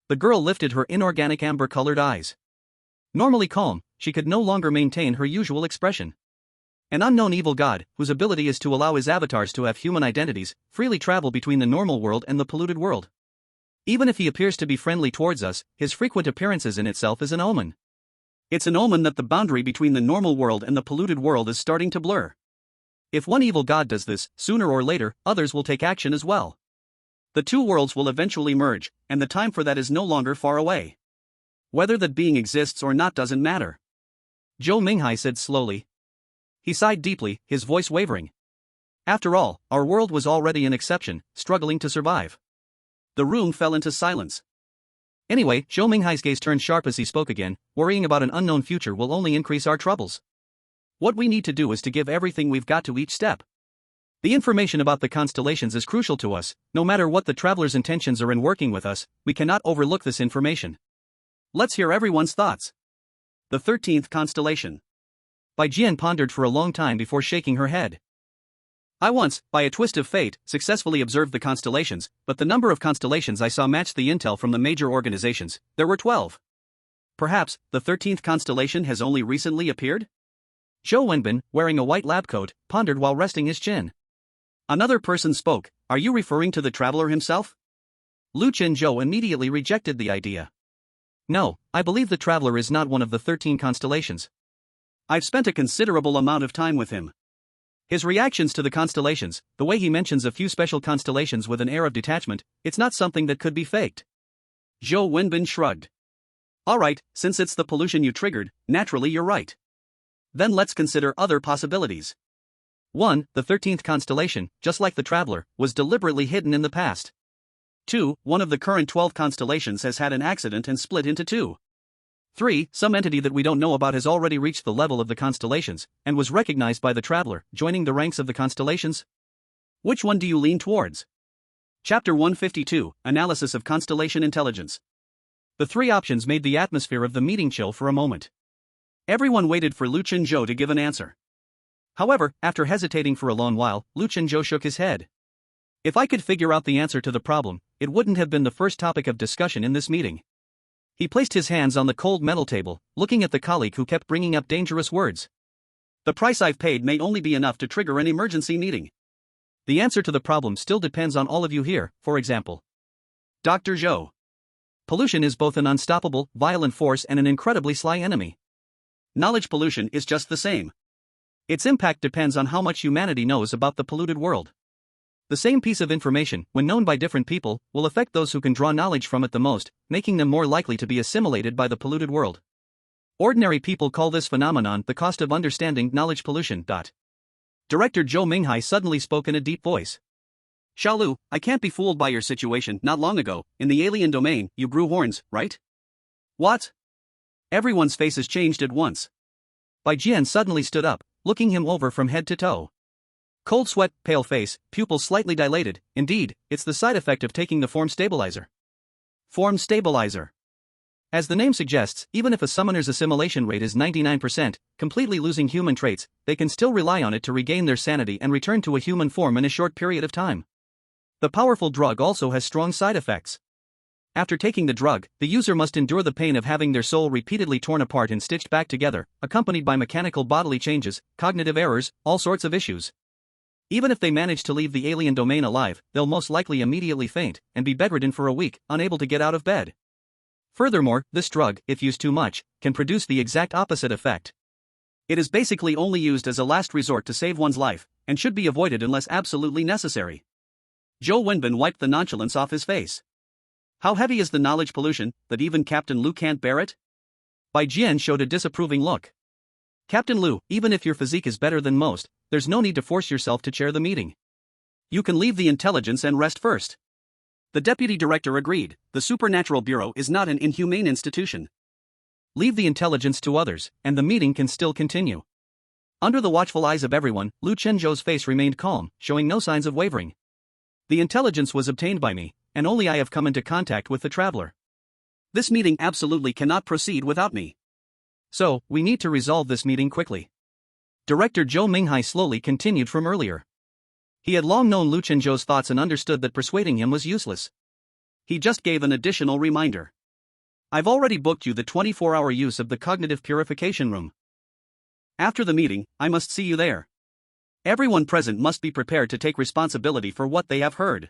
The girl lifted her inorganic amber-colored eyes. Normally calm, she could no longer maintain her usual expression. An unknown evil god, whose ability is to allow his avatars to have human identities, freely travel between the normal world and the polluted world. Even if he appears to be friendly towards us, his frequent appearances in itself is an omen. It's an omen that the boundary between the normal world and the polluted world is starting to blur. If one evil god does this, sooner or later, others will take action as well. The 2 worlds will eventually merge, and the time for that is no longer far away. Whether that being exists or not doesn't matter. Zhou Minghai said slowly. He sighed deeply, his voice wavering. After all, our world was already an exception, struggling to survive. The room fell into silence. Anyway, Zhou Minghai's gaze turned sharp as he spoke again. Worrying about an unknown future will only increase our troubles. What we need to do is to give everything we've got to each step. The information about the constellations is crucial to us. No matter what the traveler's intentions are in working with us, we cannot overlook this information. Let's hear everyone's thoughts. The 13th constellation. Bai Jian pondered for a long time before shaking her head. I once, by a twist of fate, successfully observed the constellations, but the number of constellations I saw matched the intel from the major organizations. There were 12. Perhaps, the 13th constellation has only recently appeared? Zhou Wenbin, wearing a white lab coat, pondered while resting his chin. Another person spoke. Are you referring to the traveler himself? Lu Chen-jo immediately rejected the idea. No, I believe the traveler is not one of the 13 constellations. I've spent a considerable amount of time with him. His reactions to the constellations, the way he mentions a few special constellations with an air of detachment, it's not something that could be faked. Zhou Wenbin shrugged. Alright, since it's the pollution you triggered, naturally you're right. Then let's consider other possibilities. 1. The 13th constellation, just like the traveler, was deliberately hidden in the past. 2. One of the current 12 constellations has had an accident and split into two. 3. Some entity that we don't know about has already reached the level of the constellations, and was recognized by the traveler, joining the ranks of the constellations. Which one do you lean towards? Chapter 152, Analysis of Constellation Intelligence. The three options made the atmosphere of the meeting chill for a moment. Everyone waited for Lu Chenzhou to give an answer. However, after hesitating for a long while, Lu Chenzhou shook his head. If I could figure out the answer to the problem, it wouldn't have been the first topic of discussion in this meeting. He placed his hands on the cold metal table, looking at the colleague who kept bringing up dangerous words. The price I've paid may only be enough to trigger an emergency meeting. The answer to the problem still depends on all of you here, for example. Dr. Zhou. Pollution is both an unstoppable, violent force and an incredibly sly enemy. Knowledge pollution is just the same. Its impact depends on how much humanity knows about the polluted world. The same piece of information, when known by different people, will affect those who can draw knowledge from it the most, making them more likely to be assimilated by the polluted world. Ordinary people call this phenomenon the cost of understanding knowledge pollution. Director Zhou Minghai suddenly spoke in a deep voice. Shalu, I can't be fooled by your situation. Not long ago, in the alien domain, you grew horns, right? What? Everyone's faces changed at once. Bai Jian suddenly stood up, looking him over from head to toe. Cold sweat, pale face, pupils slightly dilated. Indeed, it's the side effect of taking the form stabilizer. Form stabilizer. As the name suggests, even if a summoner's assimilation rate is 99%, completely losing human traits, they can still rely on it to regain their sanity and return to a human form in a short period of time. The powerful drug also has strong side effects. After taking the drug, the user must endure the pain of having their soul repeatedly torn apart and stitched back together, accompanied by mechanical bodily changes, cognitive errors, all sorts of issues. Even if they manage to leave the alien domain alive, they'll most likely immediately faint and be bedridden for a week, unable to get out of bed. Furthermore, this drug, if used too much, can produce the exact opposite effect. It is basically only used as a last resort to save one's life, and should be avoided unless absolutely necessary. Zhou Wenbin wiped the nonchalance off his face. How heavy is the knowledge pollution, that even Captain Lu can't bear it? Bai Jian showed a disapproving look. Captain Lu, even if your physique is better than most, there's no need to force yourself to chair the meeting. You can leave the intelligence and rest first. The deputy director agreed. The Supernatural Bureau is not an inhumane institution. Leave the intelligence to others, and the meeting can still continue. Under the watchful eyes of everyone, Lu Chenzhou's face remained calm, showing no signs of wavering. The intelligence was obtained by me, and only I have come into contact with the traveler. This meeting absolutely cannot proceed without me. So, we need to resolve this meeting quickly. Director Zhou Minghai slowly continued from earlier. He had long known Lu Chenzhou's thoughts and understood that persuading him was useless. He just gave an additional reminder. I've already booked you the 24-hour use of the cognitive purification room. After the meeting, I must see you there. Everyone present must be prepared to take responsibility for what they have heard.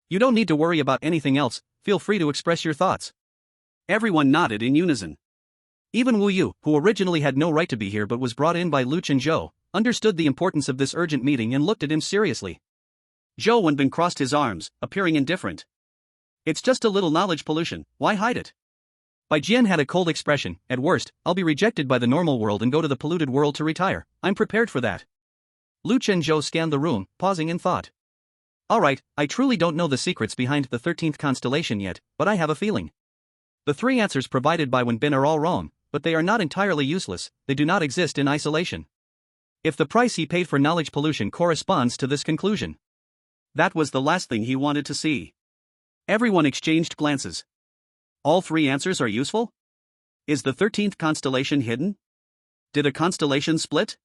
You don't need to worry about anything else, feel free to express your thoughts. Everyone nodded in unison. Even Wu Yu, who originally had no right to be here but was brought in by Lu Chenzhou, understood the importance of this urgent meeting and looked at him seriously. Zhou Wenbin crossed his arms, appearing indifferent. It's just a little knowledge pollution, why hide it? Bai Jian had a cold expression. At worst, I'll be rejected by the normal world and go to the polluted world to retire. I'm prepared for that. Lu Chenzhou scanned the room, pausing in thought. Alright, I truly don't know the secrets behind the 13th constellation yet, but I have a feeling. The three answers provided by Wenbin are all wrong, but they are not entirely useless. They do not exist in isolation. If the price he paid for knowledge pollution corresponds to this conclusion. That was the last thing he wanted to see. Everyone exchanged glances. All three answers are useful? Is the 13th constellation hidden? Did a constellation split?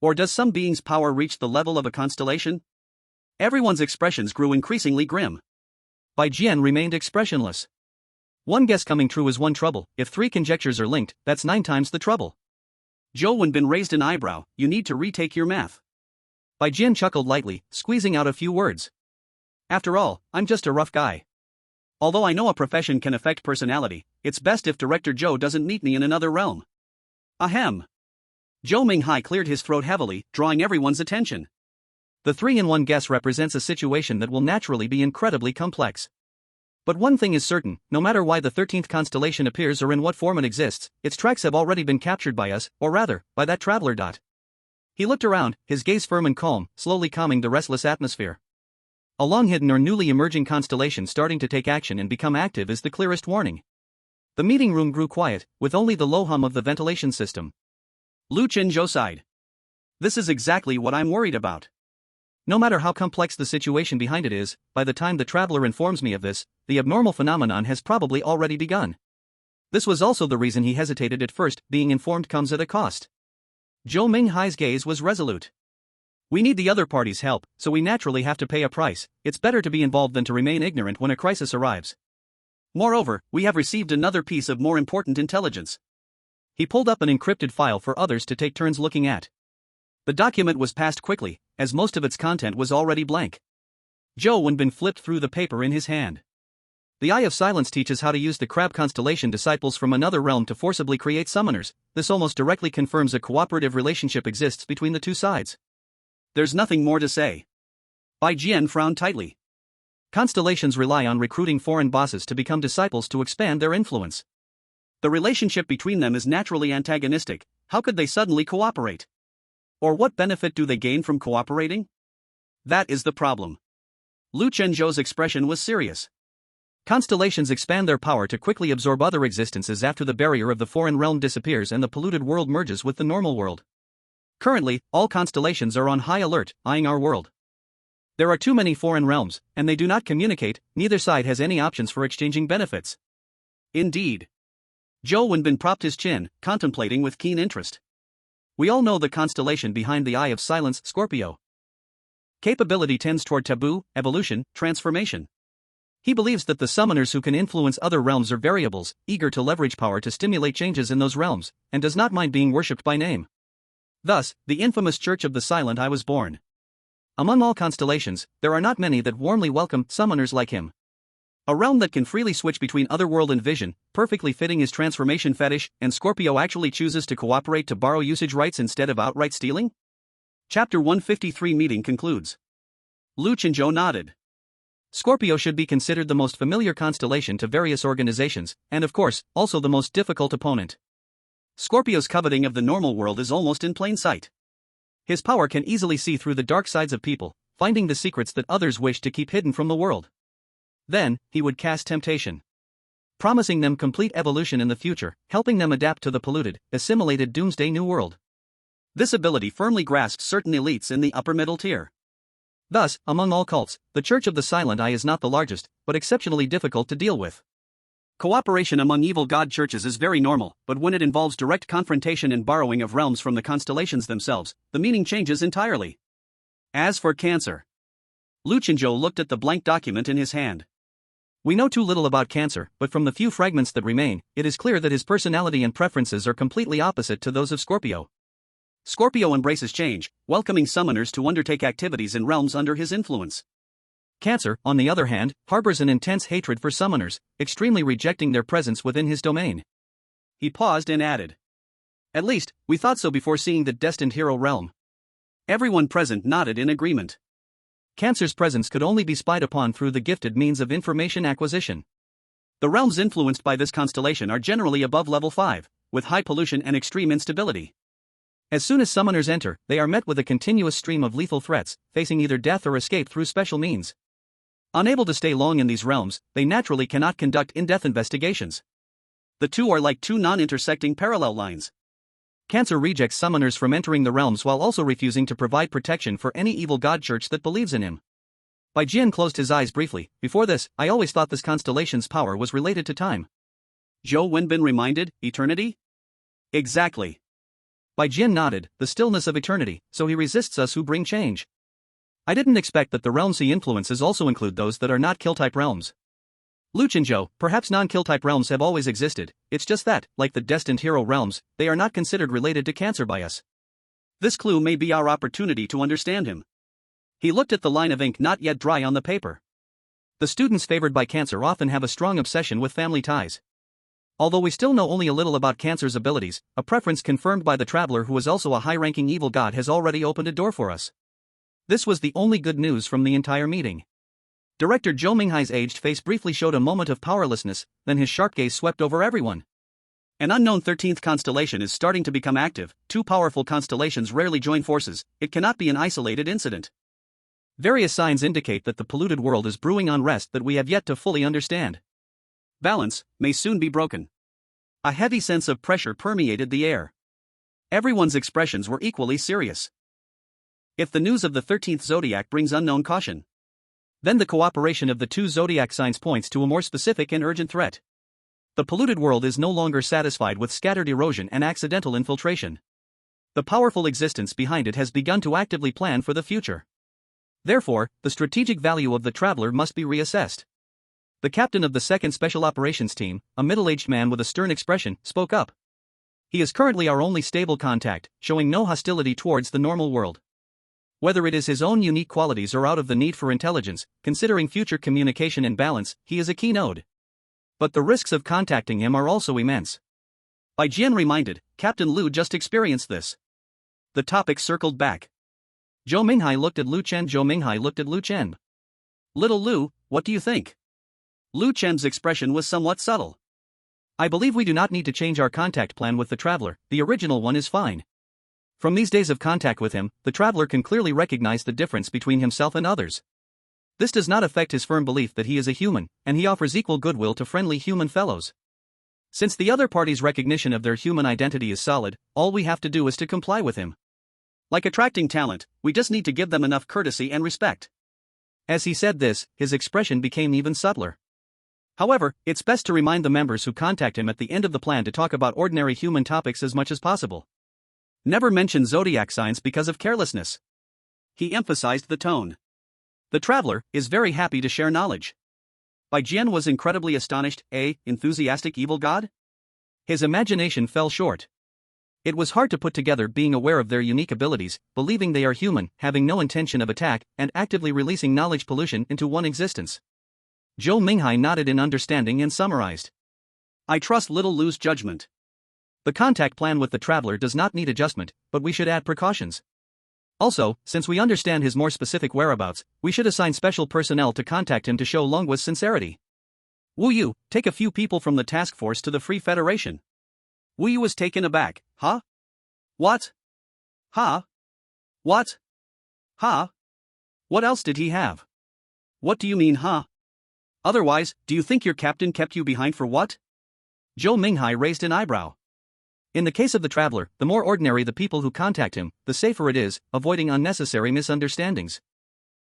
Or does some being's power reach the level of a constellation? Everyone's expressions grew increasingly grim. Bai Jian remained expressionless. One guess coming true is one trouble. If three conjectures are linked, that's 9 times the trouble. Zhou Wenbin raised an eyebrow. You need to retake your math. Bai Jian chuckled lightly, squeezing out a few words. After all, I'm just a rough guy. Although I know a profession can affect personality, it's best if Director Zhou doesn't meet me in another realm. Ahem. Zhou Minghai cleared his throat heavily, drawing everyone's attention. The 3-in-1 guess represents a situation that will naturally be incredibly complex. But one thing is certain, no matter why the 13th constellation appears or in what form it exists, its tracks have already been captured by us, or rather, by that traveler. He looked around, his gaze firm and calm, slowly calming the restless atmosphere. A long-hidden or newly emerging constellation starting to take action and become active is the clearest warning. The meeting room grew quiet, with only the low hum of the ventilation system. Lu Chenzhou sighed. This is exactly what I'm worried about. No matter how complex the situation behind it is, by the time the traveler informs me of this, the abnormal phenomenon has probably already begun. This was also the reason he hesitated at first. Being informed comes at a cost. Zhou Minghai's gaze was resolute. We need the other party's help, so we naturally have to pay a price. It's better to be involved than to remain ignorant when a crisis arrives. Moreover, we have received another piece of more important intelligence. He pulled up an encrypted file for others to take turns looking at. The document was passed quickly, as most of its content was already blank. Zhou Wenbin flipped through the paper in his hand. The Eye of Silence teaches how to use the Crab constellation disciples from another realm to forcibly create summoners. This almost directly confirms a cooperative relationship exists between the two sides. There's nothing more to say. Bai Jian frowned tightly. Constellations rely on recruiting foreign bosses to become disciples to expand their influence. The relationship between them is naturally antagonistic. How could they suddenly cooperate? Or what benefit do they gain from cooperating? That is the problem. Lu Chenzhou's expression was serious. Constellations expand their power to quickly absorb other existences after the barrier of the foreign realm disappears and the polluted world merges with the normal world. Currently, all constellations are on high alert, eyeing our world. There are too many foreign realms, and they do not communicate. Neither side has any options for exchanging benefits. Indeed. Zhou Wenbin propped his chin, contemplating with keen interest. We all know the constellation behind the Eye of Silence, Scorpio. Capability tends toward taboo, evolution, transformation. He believes that the summoners who can influence other realms are variables, eager to leverage power to stimulate changes in those realms, and does not mind being worshipped by name. Thus, the infamous Church of the Silent Eye was born. Among all constellations, there are not many that warmly welcome summoners like him. A realm that can freely switch between otherworld and vision, perfectly fitting his transformation fetish, and Scorpio actually chooses to cooperate to borrow usage rights instead of outright stealing? Chapter 153 meeting concludes. Lu Chenzhou nodded. Scorpio should be considered the most familiar constellation to various organizations, and of course, also the most difficult opponent. Scorpio's coveting of the normal world is almost in plain sight. His power can easily see through the dark sides of people, finding the secrets that others wish to keep hidden from the world. Then, he would cast temptation, promising them complete evolution in the future, helping them adapt to the polluted, assimilated doomsday new world. This ability firmly grasps certain elites in the upper middle tier. Thus, among all cults, the Church of the Silent Eye is not the largest, but exceptionally difficult to deal with. Cooperation among evil god churches is very normal, but when it involves direct confrontation and borrowing of realms from the constellations themselves, the meaning changes entirely. As for Cancer, Lu Chenzhou looked at the blank document in his hand. We know too little about Cancer, but from the few fragments that remain, it is clear that his personality and preferences are completely opposite to those of Scorpio. Scorpio embraces change, welcoming summoners to undertake activities in realms under his influence. Cancer, on the other hand, harbors an intense hatred for summoners, extremely rejecting their presence within his domain. He paused and added. At least, we thought so before seeing the destined hero realm. Everyone present nodded in agreement. Cancer's presence could only be spied upon through the gifted means of information acquisition. The realms influenced by this constellation are generally above level 5, with high pollution and extreme instability. As soon as summoners enter, they are met with a continuous stream of lethal threats, facing either death or escape through special means. Unable to stay long in these realms, they naturally cannot conduct in-depth investigations. The two are like two non-intersecting parallel lines. Cancer rejects summoners from entering the realms while also refusing to provide protection for any evil god church that believes in him. Bai Jian closed his eyes briefly. Before this, I always thought this constellation's power was related to time. Zhou Wenbin reminded, eternity? Exactly. Bai Jian nodded, the stillness of eternity, so he resists us who bring change. I didn't expect that the realms he influences also include those that are not kill-type realms. Lu Chenzhou, perhaps non-kill-type realms have always existed, it's just that, like the destined hero realms, they are not considered related to Cancer by us. This clue may be our opportunity to understand him. He looked at the line of ink not yet dry on the paper. The students favored by Cancer often have a strong obsession with family ties. Although we still know only a little about Cancer's abilities, a preference confirmed by the traveler who is also a high-ranking evil god has already opened a door for us. This was the only good news from the entire meeting. Director Zhou Minghai's aged face briefly showed a moment of powerlessness, then his sharp gaze swept over everyone. An unknown 13th constellation is starting to become active. Two powerful constellations rarely join forces. It cannot be an isolated incident. Various signs indicate that the polluted world is brewing unrest that we have yet to fully understand. Balance may soon be broken. A heavy sense of pressure permeated the air. Everyone's expressions were equally serious. If the news of the 13th zodiac brings unknown caution, then the cooperation of the two zodiac signs points to a more specific and urgent threat. The polluted world is no longer satisfied with scattered erosion and accidental infiltration. The powerful existence behind it has begun to actively plan for the future. Therefore, the strategic value of the traveler must be reassessed. The captain of the 2nd Special Operations Team, a middle-aged man with a stern expression, spoke up. He is currently our only stable contact, showing no hostility towards the normal world. Whether it is his own unique qualities or out of the need for intelligence, considering future communication and balance, he is a key node. But the risks of contacting him are also immense. Bai Jian reminded, Captain Lu just experienced this. The topic circled back. Zhou Minghai looked at Lu Chen. Zhou Minghai looked at Lu Chen. Little Lu, what do you think? Lu Chen's expression was somewhat subtle. I believe we do not need to change our contact plan with the traveler, the original one is fine. From these days of contact with him, the traveler can clearly recognize the difference between himself and others. This does not affect his firm belief that he is a human, and he offers equal goodwill to friendly human fellows. Since the other party's recognition of their human identity is solid, all we have to do is to comply with him. Like attracting talent, we just need to give them enough courtesy and respect. As he said this, his expression became even subtler. However, it's best to remind the members who contact him at the end of the plan to talk about ordinary human topics as much as possible. Never mention zodiac signs because of carelessness. He emphasized the tone. The traveler is very happy to share knowledge. Bai Jian was incredibly astonished. Enthusiastic evil god? His imagination fell short. It was hard to put together being aware of their unique abilities, believing they are human, having no intention of attack, and actively releasing knowledge pollution into one existence. Zhou Minghai nodded in understanding and summarized. I trust little Lu's judgment. The contact plan with the traveler does not need adjustment, but we should add precautions. Also, since we understand his more specific whereabouts, we should assign special personnel to contact him to show Longwa's sincerity. Wu Yu, take a few people from the task force to the Free Federation. Wu Yu was taken aback. Huh? What? Huh? What? Huh? What else did he have? What do you mean, huh? Otherwise, do you think your captain kept you behind for what? Zhou Minghai raised an eyebrow. In the case of the traveler, the more ordinary the people who contact him, the safer it is, avoiding unnecessary misunderstandings.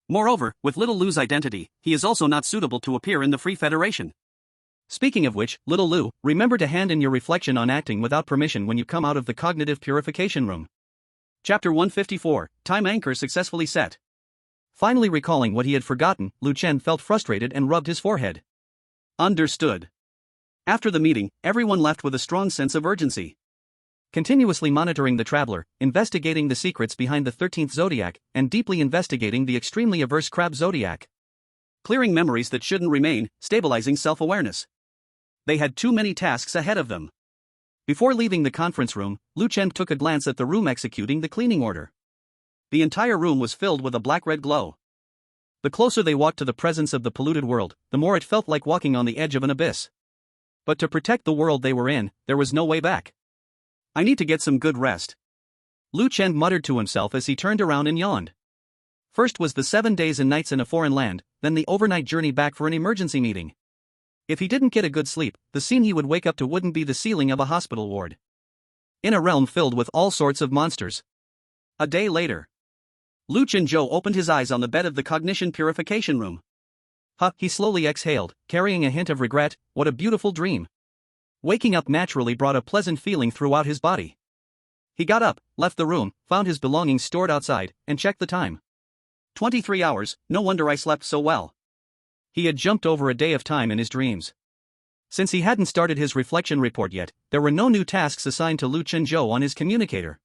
Moreover, with little Lu's identity, he is also not suitable to appear in the Free Federation. Speaking of which, little Lu, remember to hand in your reflection on acting without permission when you come out of the cognitive purification room. Chapter 154, Time Anchor Successfully Set. Finally recalling what he had forgotten, Lu Chen felt frustrated and rubbed his forehead. Understood. After the meeting, everyone left with a strong sense of urgency. Continuously monitoring the traveler, investigating the secrets behind the 13th zodiac, and deeply investigating the extremely averse crab zodiac. Clearing memories that shouldn't remain, stabilizing self-awareness. They had too many tasks ahead of them. Before leaving the conference room, Lu Chen took a glance at the room executing the cleaning order. The entire room was filled with a black-red glow. The closer they walked to the presence of the polluted world, the more it felt like walking on the edge of an abyss. But to protect the world they were in, there was no way back. I need to get some good rest. Lu Chen muttered to himself as he turned around and yawned. First was the 7 days and nights in a foreign land, then the overnight journey back for an emergency meeting. If he didn't get a good sleep, the scene he would wake up to wouldn't be the ceiling of a hospital ward. In a realm filled with all sorts of monsters. A day later. Lu Chenzhou opened his eyes on the bed of the cognition purification room. He slowly exhaled, carrying a hint of regret. What a beautiful dream. Waking up naturally brought a pleasant feeling throughout his body. He got up, left the room, found his belongings stored outside, and checked the time. 23 hours, no wonder I slept so well. He had jumped over a day of time in his dreams. Since he hadn't started his reflection report yet, there were no new tasks assigned to Lu Chenzhou on his communicator.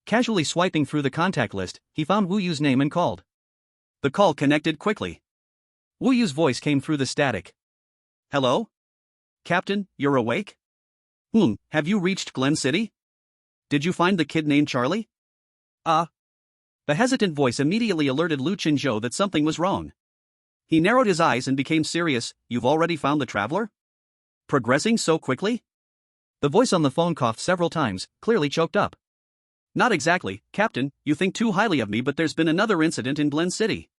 Casually swiping through the contact list, he found Wu Yu's name and called. The call connected quickly. Wu Yu's voice came through the static. Hello? Captain, you're awake? Have you reached Glen City? Did you find the kid named Charlie? The hesitant voice immediately alerted Lu Chenzhou that something was wrong. He narrowed his eyes and became serious. You've already found the traveler? Progressing so quickly? The voice on the phone coughed several times, clearly choked up. Not exactly, Captain, you think too highly of me, but there's been another incident in Glen City.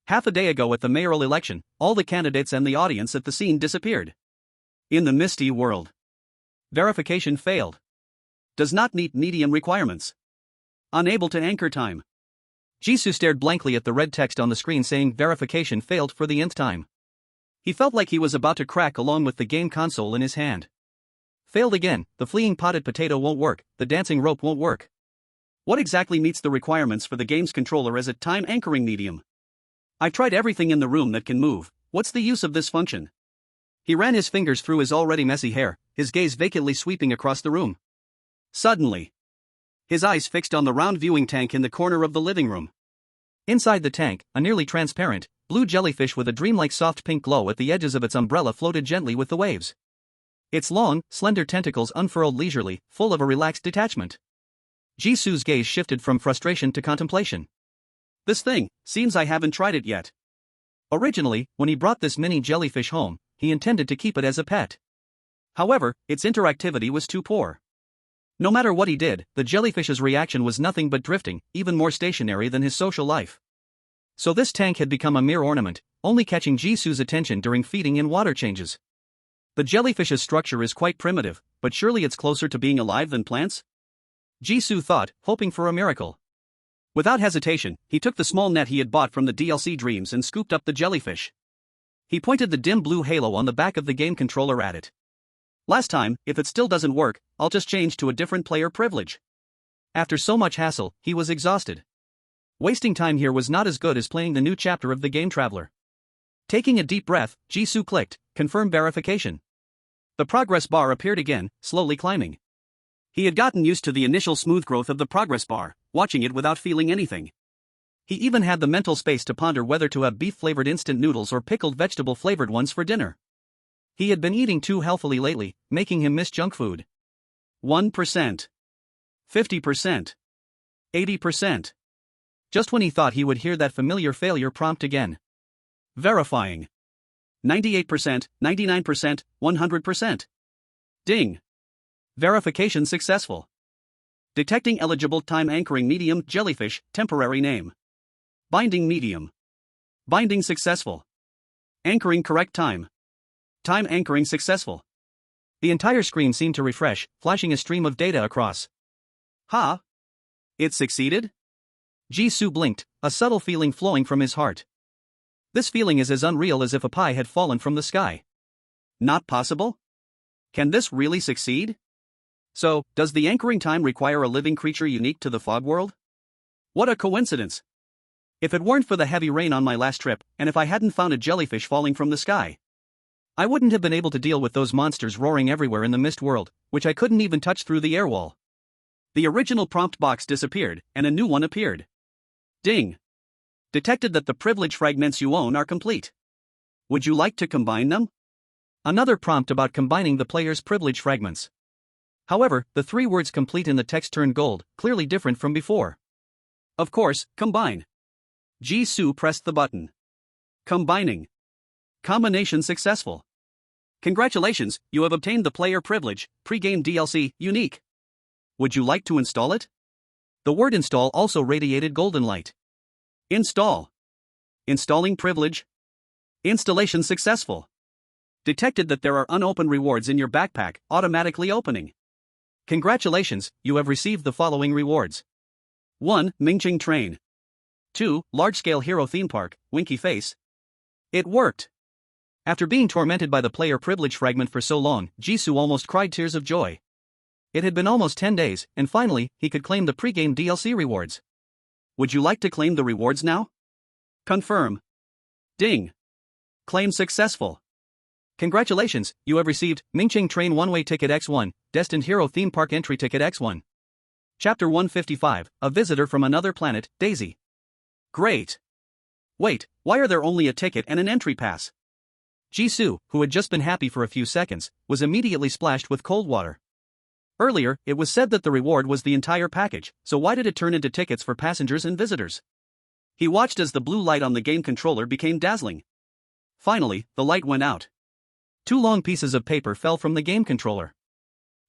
Half a day ago at the mayoral election, all the candidates and the audience at the scene disappeared. In the misty world. Verification failed. Does not meet medium requirements. Unable to anchor time. Jisoo stared blankly at the red text on the screen saying verification failed for the nth time. He felt like he was about to crack along with the game console in his hand. Failed again, the fleeing potted potato won't work, the dancing rope won't work. What exactly meets the requirements for the game's controller as a time anchoring medium? I tried everything in the room that can move, what's the use of this function? He ran his fingers through his already messy hair, his gaze vacantly sweeping across the room. Suddenly, his eyes fixed on the round viewing tank in the corner of the living room. Inside the tank, a nearly transparent, blue jellyfish with a dreamlike soft pink glow at the edges of its umbrella floated gently with the waves. Its long, slender tentacles unfurled leisurely, full of a relaxed detachment. Jisoo's gaze shifted from frustration to contemplation. This thing, seems I haven't tried it yet. Originally, when he brought this mini jellyfish home, he intended to keep it as a pet. However, its interactivity was too poor. No matter what he did, the jellyfish's reaction was nothing but drifting, even more stationary than his social life. So this tank had become a mere ornament, only catching Jisoo's attention during feeding and water changes. The jellyfish's structure is quite primitive, but surely it's closer to being alive than plants? Jisoo thought, hoping for a miracle. Without hesitation, he took the small net he had bought from the DLC Dreams and scooped up the jellyfish. He pointed the dim blue halo on the back of the game controller at it. Last time, if it still doesn't work, I'll just change to a different player privilege. After so much hassle, he was exhausted. Wasting time here was not as good as playing the new chapter of the game Traveler. Taking a deep breath, Jisoo clicked, confirm verification. The progress bar appeared again, slowly climbing. He had gotten used to the initial smooth growth of the progress bar, watching it without feeling anything. He even had the mental space to ponder whether to have beef-flavored instant noodles or pickled vegetable-flavored ones for dinner. He had been eating too healthily lately, making him miss junk food. 1%. 50%. 80%. Just when he thought he would hear that familiar failure prompt again. Verifying. 98%, 99%, 100%. Ding. Verification successful. Detecting eligible time anchoring medium jellyfish, temporary name. Binding medium. Binding successful. Anchoring correct time. Time anchoring successful. The entire screen seemed to refresh, flashing a stream of data across. Ha! It succeeded? Jisoo blinked, a subtle feeling flowing from his heart. This feeling is as unreal as if a pie had fallen from the sky. Not possible? Can this really succeed? So, does the anchoring time require a living creature unique to the fog world? What a coincidence! If it weren't for the heavy rain on my last trip, and if I hadn't found a jellyfish falling from the sky, I wouldn't have been able to deal with those monsters roaring everywhere in the mist world, which I couldn't even touch through the air wall. The original prompt box disappeared, and a new one appeared. Ding! Detected that the privilege fragments you own are complete. Would you like to combine them? Another prompt about combining the player's privilege fragments. However, the 3 words complete in the text turned gold, clearly different from before. Of course, combine. Jisoo pressed the button. Combining. Combination successful. Congratulations, you have obtained the player privilege, pre-game DLC, unique. Would you like to install it? The word install also radiated golden light. Install. Installing privilege. Installation successful. Detected that there are unopened rewards in your backpack, automatically opening. Congratulations, you have received the following rewards. 1. Mingqing Train. 2. Large-scale hero theme park, Winky Face. It worked. After being tormented by the player privilege fragment for so long, Jisoo almost cried tears of joy. It had been almost 10 days, and finally, he could claim the pre-game DLC rewards. Would you like to claim the rewards now? Confirm. Ding. Claim successful. Congratulations, you have received Mingqing Train One-Way Ticket X1, Destined Hero Theme Park Entry Ticket X1. Chapter 155, A Visitor from Another Planet, Daisy. Great. Wait, why are there only a ticket and an entry pass? Jisoo, who had just been happy for a few seconds, was immediately splashed with cold water. Earlier, it was said that the reward was the entire package, so why did it turn into tickets for passengers and visitors? He watched as the blue light on the game controller became dazzling. Finally, the light went out. 2 long pieces of paper fell from the game controller.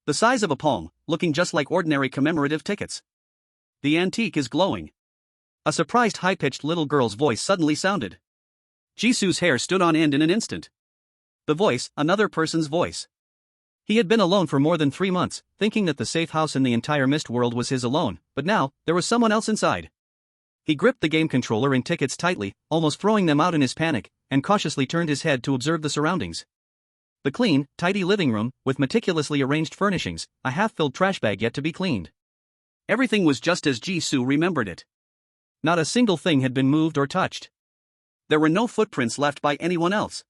The size of a palm, looking just like ordinary commemorative tickets. The antique is glowing. A surprised high-pitched little girl's voice suddenly sounded. Jisoo's hair stood on end in an instant. The voice, another person's voice. He had been alone for more than 3 months, thinking that the safe house in the entire mist world was his alone, but now, there was someone else inside. He gripped the game controller and tickets tightly, almost throwing them out in his panic, and cautiously turned his head to observe the surroundings. The clean, tidy living room, with meticulously arranged furnishings, a half-filled trash bag yet to be cleaned. Everything was just as Jisoo remembered it. Not a single thing had been moved or touched. There were no footprints left by anyone else.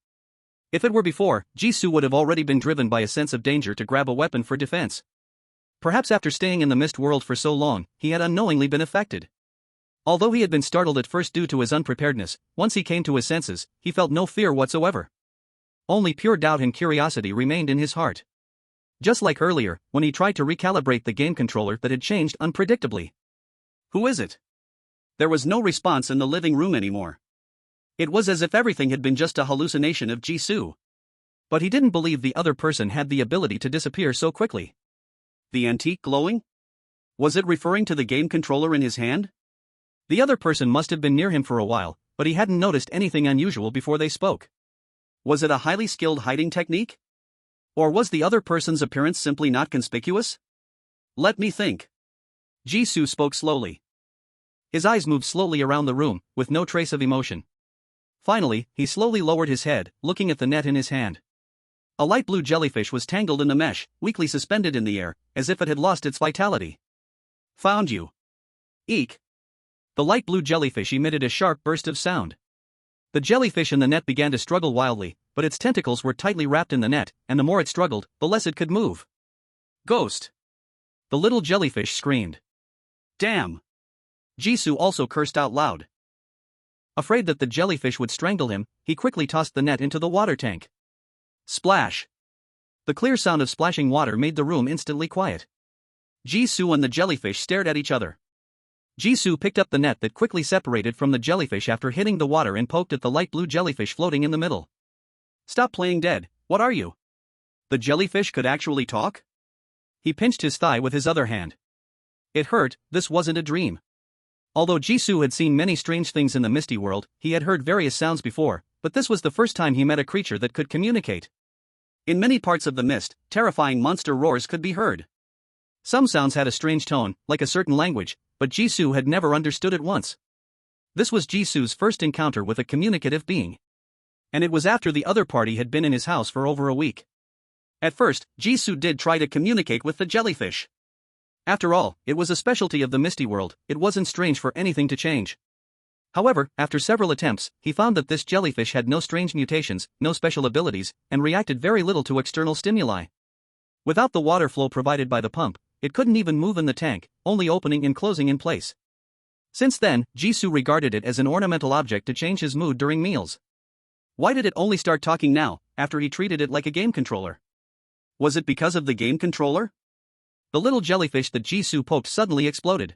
If it were before, Jisoo would have already been driven by a sense of danger to grab a weapon for defense. Perhaps after staying in the mist world for so long, he had unknowingly been affected. Although he had been startled at first due to his unpreparedness, once he came to his senses, he felt no fear whatsoever. Only pure doubt and curiosity remained in his heart. Just like earlier, when he tried to recalibrate the game controller that had changed unpredictably. Who is it? There was no response in the living room anymore. It was as if everything had been just a hallucination of Jisoo. But he didn't believe the other person had the ability to disappear so quickly. The antique glowing? Was it referring to the game controller in his hand? The other person must have been near him for a while, but he hadn't noticed anything unusual before they spoke. Was it a highly skilled hiding technique? Or was the other person's appearance simply not conspicuous? Let me think. Jisoo spoke slowly. His eyes moved slowly around the room, with no trace of emotion. Finally, he slowly lowered his head, looking at the net in his hand. A light blue jellyfish was tangled in the mesh, weakly suspended in the air, as if it had lost its vitality. Found you. Eek. The light blue jellyfish emitted a sharp burst of sound. The jellyfish in the net began to struggle wildly, but its tentacles were tightly wrapped in the net, and the more it struggled, the less it could move. Ghost. The little jellyfish screamed. Damn. Jisoo also cursed out loud. Afraid that the jellyfish would strangle him, he quickly tossed the net into the water tank. Splash. The clear sound of splashing water made the room instantly quiet. Jisoo and the jellyfish stared at each other. Jisoo picked up the net that quickly separated from the jellyfish after hitting the water and poked at the light blue jellyfish floating in the middle. Stop playing dead, what are you? The jellyfish could actually talk? He pinched his thigh with his other hand. It hurt, this wasn't a dream. Although Jisoo had seen many strange things in the misty world, he had heard various sounds before, but this was the first time he met a creature that could communicate. In many parts of the mist, terrifying monster roars could be heard. Some sounds had a strange tone, like a certain language, but Jisoo had never understood it once. This was Jisoo's first encounter with a communicative being. And it was after the other party had been in his house for over a week. At first, Jisoo did try to communicate with the jellyfish. After all, it was a specialty of the misty world, it wasn't strange for anything to change. However, after several attempts, he found that this jellyfish had no strange mutations, no special abilities, and reacted very little to external stimuli. Without the water flow provided by the pump, it couldn't even move in the tank, only opening and closing in place. Since then, Jisoo regarded it as an ornamental object to change his mood during meals. Why did it only start talking now, after he treated it like a game controller? Was it because of the game controller? The little jellyfish that Jisoo poked suddenly exploded.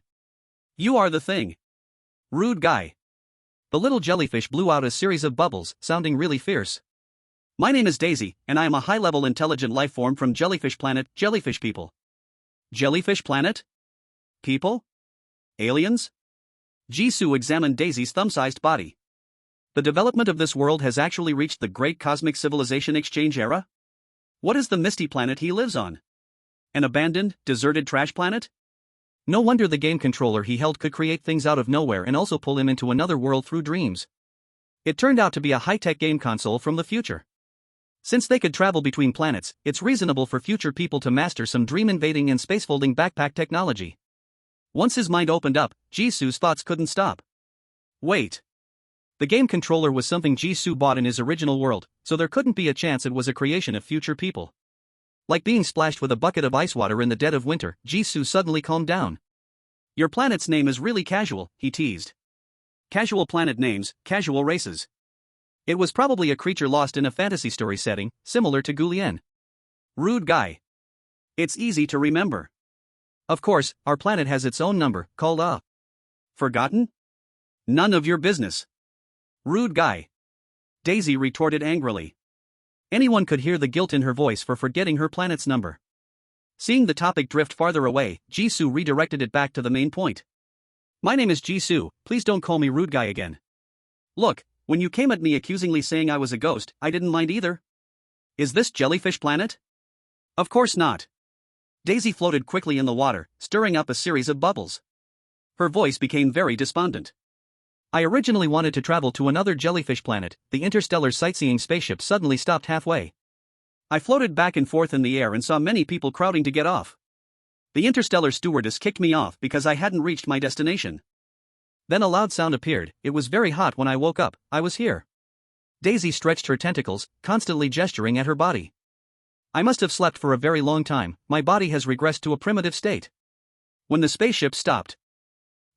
You are the thing. Rude guy. The little jellyfish blew out a series of bubbles, sounding really fierce. My name is Daisy, and I am a high-level intelligent life form from Jellyfish Planet, Jellyfish People. Jellyfish Planet? People? Aliens? Jisoo examined Daisy's thumb-sized body. The development of this world has actually reached the Great Cosmic Civilization Exchange era? What is the misty planet he lives on? An abandoned, deserted trash planet? No wonder the game controller he held could create things out of nowhere and also pull him into another world through dreams. It turned out to be a high-tech game console from the future. Since they could travel between planets, it's reasonable for future people to master some dream-invading and space-folding backpack technology. Once his mind opened up, Jisoo's thoughts couldn't stop. Wait. The game controller was something Jisoo bought in his original world, so there couldn't be a chance it was a creation of future people. Like being splashed with a bucket of ice water in the dead of winter, Jisoo suddenly calmed down. Your planet's name is really casual, he teased. Casual planet names, casual races. It was probably a creature lost in a fantasy story setting, similar to Gulien. Rude guy. It's easy to remember. Of course, our planet has its own number, called Forgotten? None of your business. Rude guy. Daisy retorted angrily. Anyone could hear the guilt in her voice for forgetting her planet's number. Seeing the topic drift farther away, Jisoo redirected it back to the main point. My name is Jisoo, please don't call me rude guy again. Look, When you came at me accusingly saying I was a ghost, I didn't mind either. Is this Jellyfish Planet? Of course not. Daisy floated quickly in the water, stirring up a series of bubbles. Her voice became very despondent. I originally wanted to travel to another jellyfish planet. The interstellar sightseeing spaceship suddenly stopped halfway. I floated back and forth in the air and saw many people crowding to get off. The interstellar stewardess kicked me off because I hadn't reached my destination. Then a loud sound appeared. It was very hot when I woke up. I was here. Daisy stretched her tentacles, constantly gesturing at her body. I must have slept for a very long time. My body has regressed to a primitive state. When the spaceship stopped,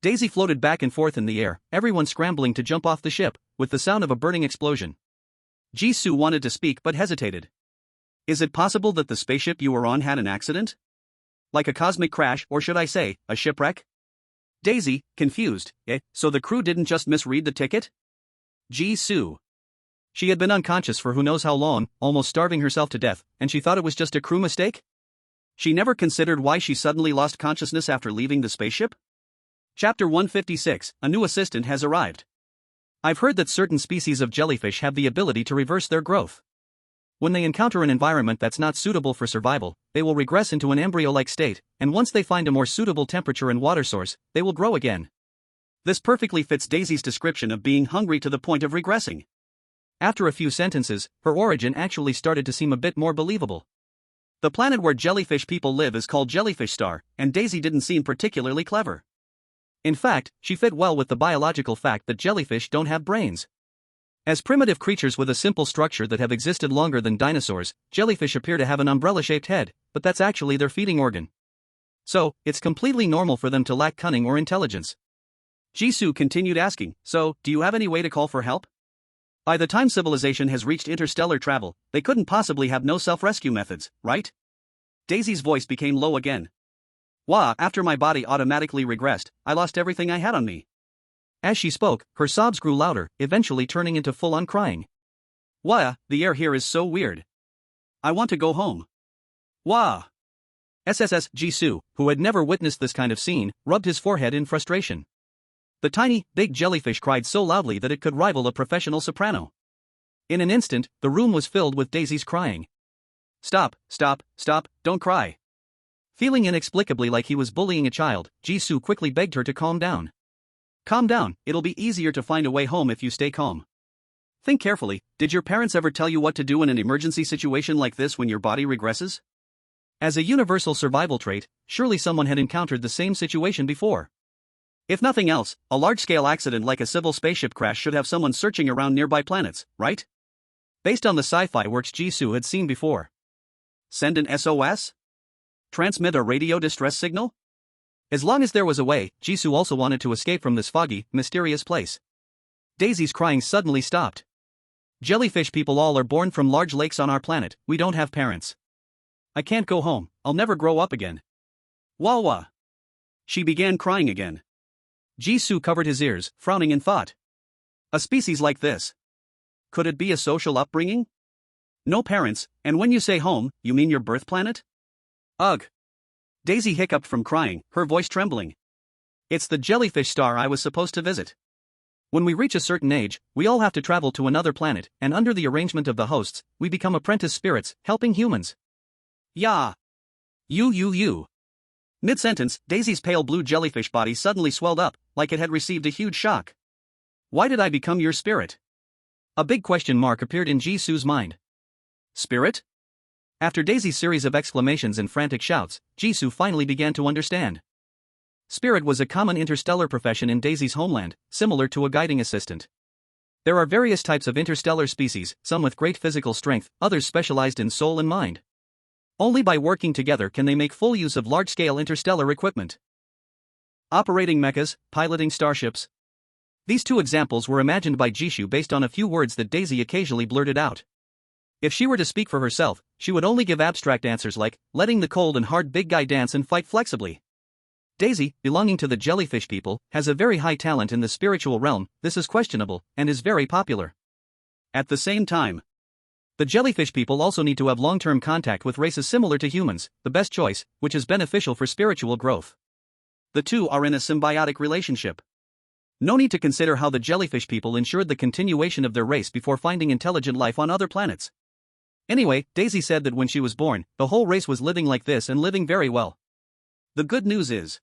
Daisy floated back and forth in the air, everyone scrambling to jump off the ship, with the sound of a burning explosion. Jisoo wanted to speak but hesitated. Is it possible that the spaceship you were on had an accident? Like a cosmic crash, or should I say, a shipwreck? Daisy, confused, so the crew didn't just misread the ticket? Jisoo. She had been unconscious for who knows how long, almost starving herself to death, and she thought it was just a crew mistake? She never considered why she suddenly lost consciousness after leaving the spaceship? Chapter 156, A New Assistant Has Arrived. I've heard that certain species of jellyfish have the ability to reverse their growth. When they encounter an environment that's not suitable for survival, they will regress into an embryo-like state, and once they find a more suitable temperature and water source, they will grow again. This perfectly fits Daisy's description of being hungry to the point of regressing. After a few sentences, her origin actually started to seem a bit more believable. The planet where jellyfish people live is called Jellyfish Star, and Daisy didn't seem particularly clever. In fact, she fit well with the biological fact that jellyfish don't have brains. As primitive creatures with a simple structure that have existed longer than dinosaurs, jellyfish appear to have an umbrella-shaped head, but that's actually their feeding organ. So, it's completely normal for them to lack cunning or intelligence. Jisoo continued asking, so, do you have any way to call for help? By the time civilization has reached interstellar travel, they couldn't possibly have no self-rescue methods, right? Daisy's voice became low again. After my body automatically regressed, I lost everything I had on me. As she spoke, her sobs grew louder, eventually turning into full-on crying. The air here is so weird. I want to go home. SSS Jisoo, who had never witnessed this kind of scene, rubbed his forehead in frustration. The tiny, big jellyfish cried so loudly that it could rival a professional soprano. In an instant, the room was filled with Daisy's crying. Stop, don't cry. Feeling inexplicably like he was bullying a child, Jisoo quickly begged her to calm down. Calm down, it'll be easier to find a way home if you stay calm. Think carefully, did your parents ever tell you what to do in an emergency situation like this when your body regresses? As a universal survival trait, surely someone had encountered the same situation before. If nothing else, a large-scale accident like a civil spaceship crash should have someone searching around nearby planets, right? Based on the sci-fi works Jisoo had seen before. Send an SOS? Transmit a radio distress signal? As long as there was a way, Jisoo also wanted to escape from this foggy, mysterious place. Daisy's crying suddenly stopped. Jellyfish people all are born from large lakes on our planet, we don't have parents. I can't go home, I'll never grow up again. Wawa. She began crying again. Jisoo covered his ears, frowning in thought. A species like this. Could it be a social upbringing? No parents, and when you say home, you mean your birth planet? Ugh. Daisy hiccuped from crying, her voice trembling. It's the jellyfish star I was supposed to visit. When we reach a certain age, we all have to travel to another planet, and under the arrangement of the hosts, we become apprentice spirits, helping humans. Yeah. You. Mid-sentence, Daisy's pale blue jellyfish body suddenly swelled up, like it had received a huge shock. Why did I become your spirit? A big question mark appeared in Jisoo's mind. Spirit? After Daisy's series of exclamations and frantic shouts, Jisoo finally began to understand. Spirit was a common interstellar profession in Daisy's homeland, similar to a guiding assistant. There are various types of interstellar species, some with great physical strength, others specialized in soul and mind. Only by working together can they make full use of large-scale interstellar equipment. Operating mechas, piloting starships. These two examples were imagined by Jisoo based on a few words that Daisy occasionally blurted out. If she were to speak for herself, she would only give abstract answers like, letting the cold and hard big guy dance and fight flexibly. Daisy, belonging to the jellyfish people, has a very high talent in the spiritual realm. This is questionable, and is very popular. At the same time, the jellyfish people also need to have long-term contact with races similar to humans, the best choice, which is beneficial for spiritual growth. The two are in a symbiotic relationship. No need to consider how the jellyfish people ensured the continuation of their race before finding intelligent life on other planets. Anyway, Daisy said that when she was born, the whole race was living like this and living very well. The good news is,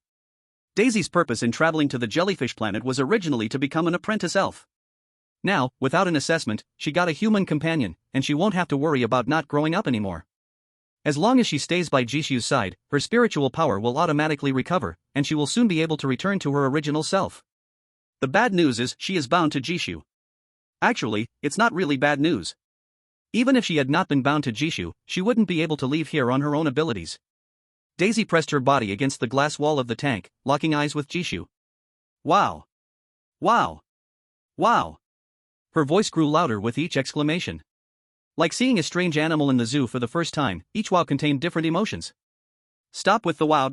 Daisy's purpose in traveling to the jellyfish planet was originally to become an apprentice elf. Now, without an assessment, she got a human companion, and she won't have to worry about not growing up anymore. As long as she stays by Jishu's side, her spiritual power will automatically recover, and she will soon be able to return to her original self. The bad news is she is bound to Jishu. Actually, it's not really bad news. Even if she had not been bound to Jishu, she wouldn't be able to leave here on her own abilities. Daisy pressed her body against the glass wall of the tank, locking eyes with Jishu. Wow! Wow! Wow! Her voice grew louder with each exclamation. Like seeing a strange animal in the zoo for the first time, each wow contained different emotions. Stop with the wow.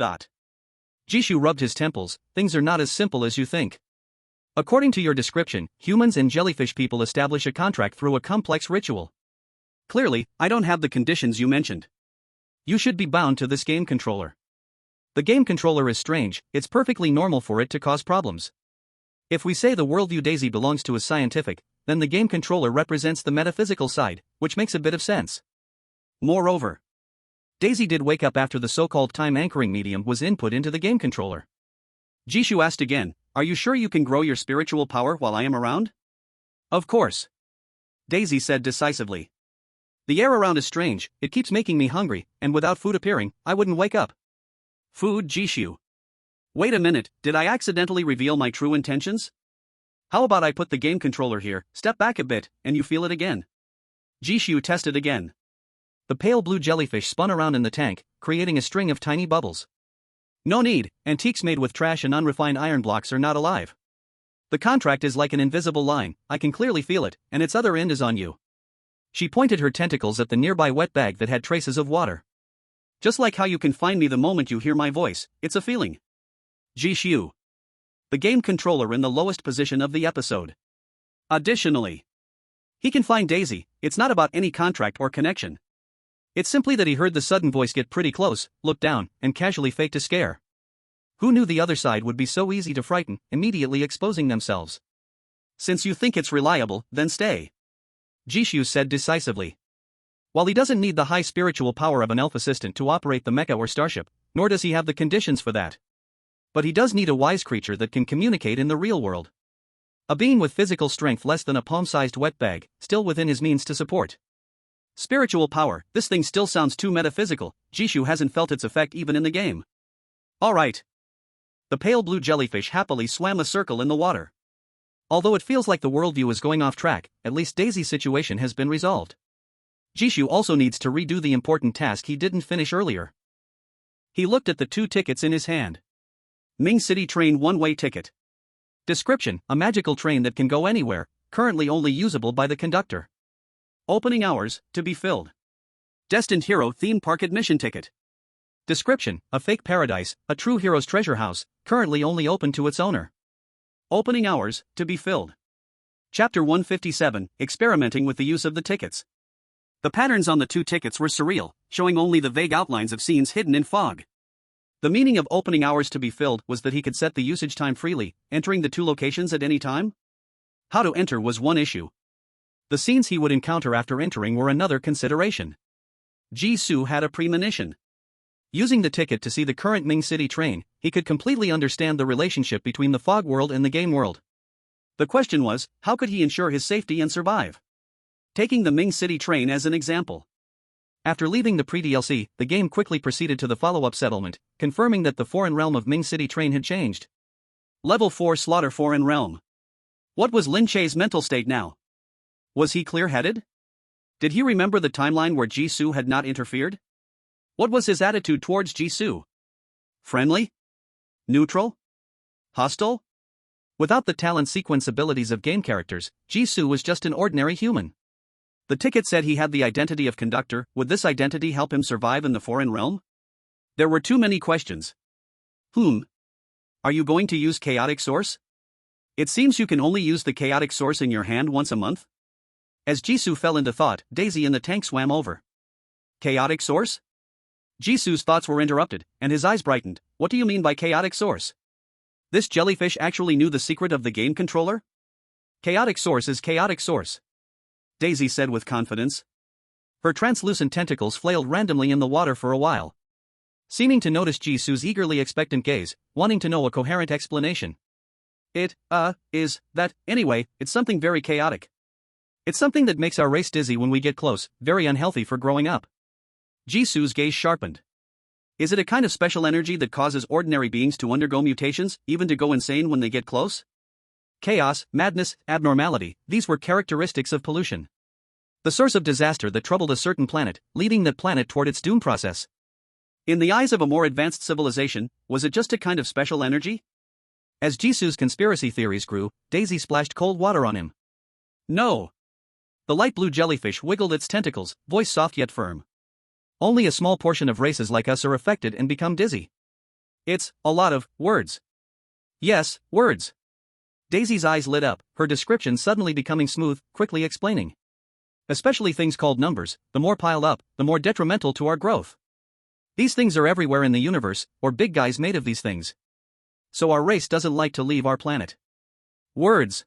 Jishu rubbed his temples. Things are not as simple as you think. According to your description, humans and jellyfish people establish a contract through a complex ritual. Clearly, I don't have the conditions you mentioned. You should be bound to this game controller. The game controller is strange, it's perfectly normal for it to cause problems. If we say the worldview Daisy belongs to is scientific, then the game controller represents the metaphysical side, which makes a bit of sense. Moreover, Daisy did wake up after the so-called time anchoring medium was input into the game controller. Jishu asked again, "Are you sure you can grow your spiritual power while I am around?" "Of course," Daisy said decisively. "The air around is strange, it keeps making me hungry, and without food appearing, I wouldn't wake up." Food, Jishu. Wait a minute, did I accidentally reveal my true intentions? How about I put the game controller here, step back a bit, and you feel it again? Jishu tested again. The pale blue jellyfish spun around in the tank, creating a string of tiny bubbles. No need, antiques made with trash and unrefined iron blocks are not alive. The contract is like an invisible line, I can clearly feel it, and its other end is on you. She pointed her tentacles at the nearby wet bag that had traces of water. Just like how you can find me the moment you hear my voice, it's a feeling. Jishu. The game controller in the lowest position of the episode. Additionally, he can find Daisy, it's not about any contract or connection. It's simply that he heard the sudden voice get pretty close, looked down, and casually faked a scare. Who knew the other side would be so easy to frighten, immediately exposing themselves? Since you think it's reliable, then stay. Jishu said decisively. While he doesn't need the high spiritual power of an elf assistant to operate the mecha or starship, nor does he have the conditions for that. But he does need a wise creature that can communicate in the real world. A being with physical strength less than a palm-sized wet bag, still within his means to support. Spiritual power, this thing still sounds too metaphysical, Jishu hasn't felt its effect even in the game. Alright. The pale blue jellyfish happily swam a circle in the water. Although it feels like the worldview is going off track, at least Daisy's situation has been resolved. Jishu also needs to redo the important task he didn't finish earlier. He looked at the 2 tickets in his hand. Ming City Train one-way ticket. Description: a magical train that can go anywhere, currently only usable by the conductor. Opening hours, to be filled. Destined Hero theme park admission ticket. Description: a fake paradise, a true hero's treasure house, currently only open to its owner. Opening hours, to be filled. Chapter 157, experimenting with the use of the tickets. The patterns on the 2 tickets were surreal, showing only the vague outlines of scenes hidden in fog. The meaning of opening hours to be filled was that he could set the usage time freely, entering the 2 locations at any time. How to enter was one issue. The scenes he would encounter after entering were another consideration. Jisoo had a premonition. Using the ticket to see the current Ming City train, he could completely understand the relationship between the fog world and the game world. The question was, how could he ensure his safety and survive? Taking the Ming City train as an example. After leaving the pre-DLC, the game quickly proceeded to the follow-up settlement, confirming that the foreign realm of Ming City train had changed. Level 4 Slaughter Foreign Realm. What was Lin Che's mental state now? Was he clear-headed? Did he remember the timeline where Jisoo had not interfered? What was his attitude towards Jisoo? Friendly? Neutral? Hostile? Without the talent sequence abilities of game characters, Jisoo was just an ordinary human. The ticket said he had the identity of conductor. Would this identity help him survive in the foreign realm? There were too many questions. Are you going to use chaotic source? It seems you can only use the chaotic source in your hand once a month. As Jisoo fell into thought, Daisy in the tank swam over. Chaotic source? Jisoo's thoughts were interrupted, and his eyes brightened. What do you mean by chaotic source? This jellyfish actually knew the secret of the game controller? Chaotic source is chaotic source, Daisy said with confidence. Her translucent tentacles flailed randomly in the water for a while, seeming to notice Jisoo's eagerly expectant gaze, wanting to know a coherent explanation. Is that, anyway, it's something very chaotic. It's something that makes our race dizzy when we get close, very unhealthy for growing up. Jisoo's gaze sharpened. Is it a kind of special energy that causes ordinary beings to undergo mutations, even to go insane when they get close? Chaos, madness, abnormality, these were characteristics of pollution. The source of disaster that troubled a certain planet, leading that planet toward its doom process. In the eyes of a more advanced civilization, was it just a kind of special energy? As Jisoo's conspiracy theories grew, Daisy splashed cold water on him. No. The light blue jellyfish wiggled its tentacles, voice soft yet firm. Only a small portion of races like us are affected and become dizzy. It's a lot of words. Yes, words. Daisy's eyes lit up, her description suddenly becoming smooth, quickly explaining. Especially things called numbers, the more piled up, the more detrimental to our growth. These things are everywhere in the universe, or big guys made of these things. So our race doesn't like to leave our planet. Words.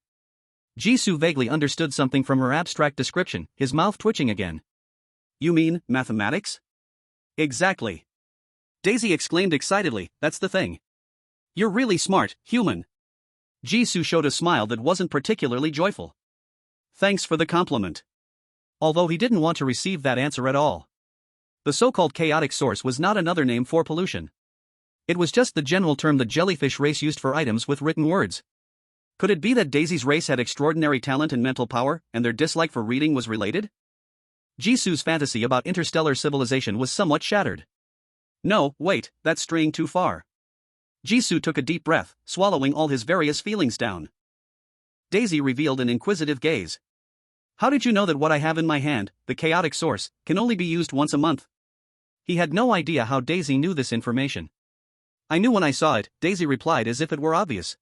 Jisoo vaguely understood something from her abstract description, his mouth twitching again. You mean, mathematics? Exactly. Daisy exclaimed excitedly, that's the thing. You're really smart, human. Jisoo showed a smile that wasn't particularly joyful. Thanks for the compliment. Although he didn't want to receive that answer at all. The so-called chaotic source was not another name for pollution. It was just the general term the jellyfish race used for items with written words. Could it be that Daisy's race had extraordinary talent and mental power, and their dislike for reading was related? Jisoo's fantasy about interstellar civilization was somewhat shattered. No, wait, that's straying too far. Jisoo took a deep breath, swallowing all his various feelings down. Daisy revealed an inquisitive gaze. How did you know that what I have in my hand, the chaotic source, can only be used once a month? He had no idea how Daisy knew this information. I knew when I saw it, Daisy replied as if it were obvious.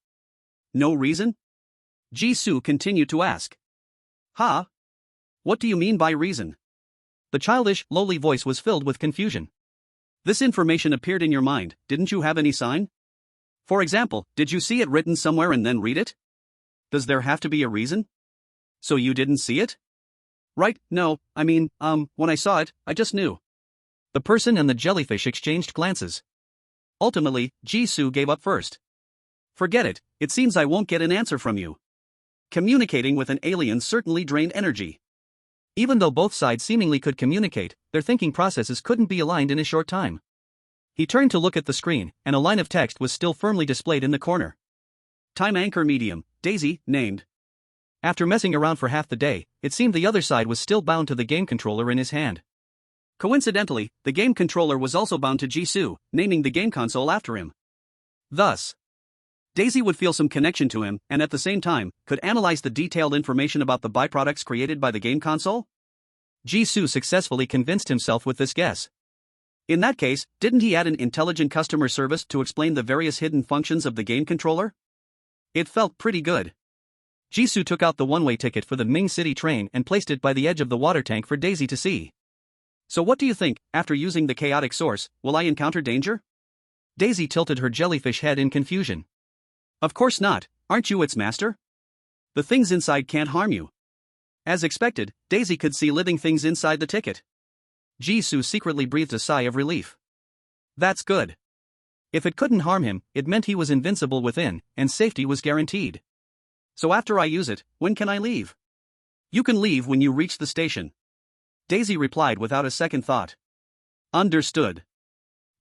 No reason? Jisoo continued to ask. Huh? What do you mean by reason? The childish, lowly voice was filled with confusion. This information appeared in your mind, didn't you have any sign? For example, did you see it written somewhere and then read it? Does there have to be a reason? So you didn't see it? Right, no, I mean, when I saw it, I just knew. The person and the jellyfish exchanged glances. Ultimately, Jisoo gave up first. Forget it, it seems I won't get an answer from you. Communicating with an alien certainly drained energy. Even though both sides seemingly could communicate, their thinking processes couldn't be aligned in a short time. He turned to look at the screen, and a line of text was still firmly displayed in the corner. Time anchor medium, Daisy, named. After messing around for half the day, it seemed the other side was still bound to the game controller in his hand. Coincidentally, the game controller was also bound to Jisoo, naming the game console after him. Thus, Daisy would feel some connection to him and at the same time, could analyze the detailed information about the byproducts created by the game console? Jisoo successfully convinced himself with this guess. In that case, didn't he add an intelligent customer service to explain the various hidden functions of the game controller? It felt pretty good. Jisoo took out the one-way ticket for the Ming City train and placed it by the edge of the water tank for Daisy to see. So what do you think, after using the chaotic source, will I encounter danger? Daisy tilted her jellyfish head in confusion. Of course not, aren't you its master? The things inside can't harm you. As expected, Daisy could see living things inside the ticket. Jisoo secretly breathed a sigh of relief. That's good. If it couldn't harm him, it meant he was invincible within, and safety was guaranteed. So after I use it, when can I leave? You can leave when you reach the station. Daisy replied without a second thought. Understood.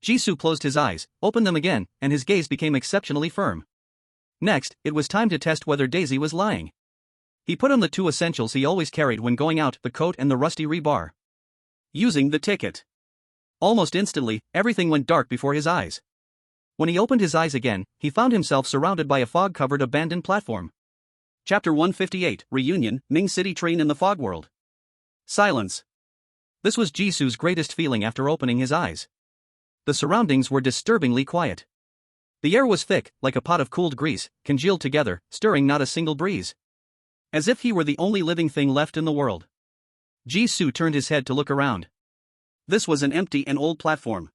Jisoo closed his eyes, opened them again, and his gaze became exceptionally firm. Next, it was time to test whether Daisy was lying. He put on the two essentials he always carried when going out, the coat and the rusty rebar. Using the ticket. Almost instantly, everything went dark before his eyes. When he opened his eyes again, he found himself surrounded by a fog-covered abandoned platform. Chapter 158, Reunion, Ming City Train in the Fog World. Silence. This was Jisoo's greatest feeling after opening his eyes. The surroundings were disturbingly quiet. The air was thick, like a pot of cooled grease, congealed together, stirring not a single breeze. As if he were the only living thing left in the world. Jisoo turned his head to look around. This was an empty and old platform.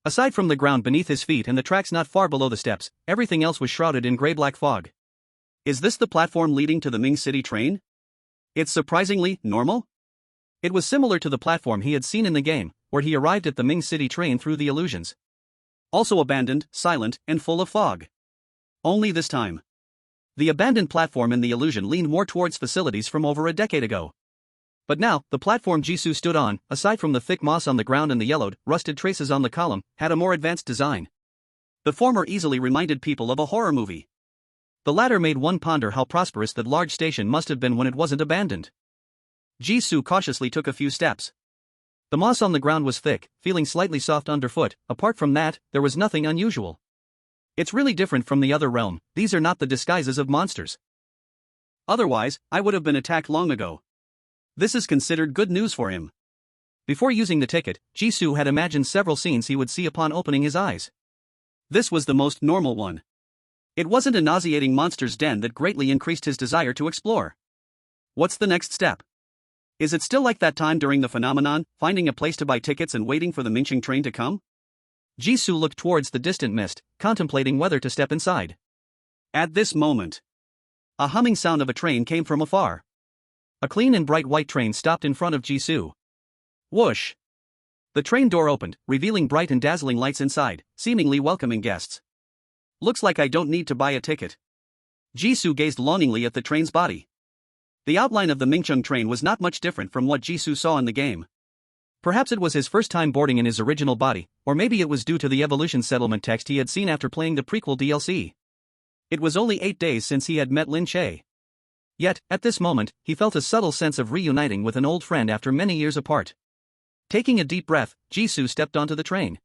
Aside from the ground beneath his feet and the tracks not far below the steps, everything else was shrouded in gray-black fog. Is this the platform leading to the Ming City train? It's surprisingly normal? It was similar to the platform he had seen in the game, where he arrived at the Ming City train through the illusions. Also abandoned, silent, and full of fog. Only this time. The abandoned platform in the illusion leaned more towards facilities from over a decade ago. But now, the platform Jisoo stood on, aside from the thick moss on the ground and the yellowed, rusted traces on the column, had a more advanced design. The former easily reminded people of a horror movie. The latter made one ponder how prosperous that large station must have been when it wasn't abandoned. Jisoo cautiously took a few steps. The moss on the ground was thick, feeling slightly soft underfoot. Apart from that, there was nothing unusual. It's really different from the other realm. These are not the disguises of monsters. Otherwise, I would have been attacked long ago. This is considered good news for him. Before using the ticket, Jisoo had imagined several scenes he would see upon opening his eyes. This was the most normal one. It wasn't a nauseating monster's den that greatly increased his desire to explore. What's the next step? Is it still like that time during the phenomenon, finding a place to buy tickets and waiting for the Mingqing train to come? Jisoo looked towards the distant mist, contemplating whether to step inside. At this moment, a humming sound of a train came from afar. A clean and bright white train stopped in front of Jisoo. Whoosh! The train door opened, revealing bright and dazzling lights inside, seemingly welcoming guests. Looks like I don't need to buy a ticket. Jisoo gazed longingly at the train's body. The outline of the Mingqing train was not much different from what Jisoo saw in the game. Perhaps it was his first time boarding in his original body, or maybe it was due to the evolution settlement text he had seen after playing the prequel DLC. It was only 8 days since he had met Lin Che. Yet, at this moment, he felt a subtle sense of reuniting with an old friend after many years apart. Taking a deep breath, Jisoo stepped onto the train.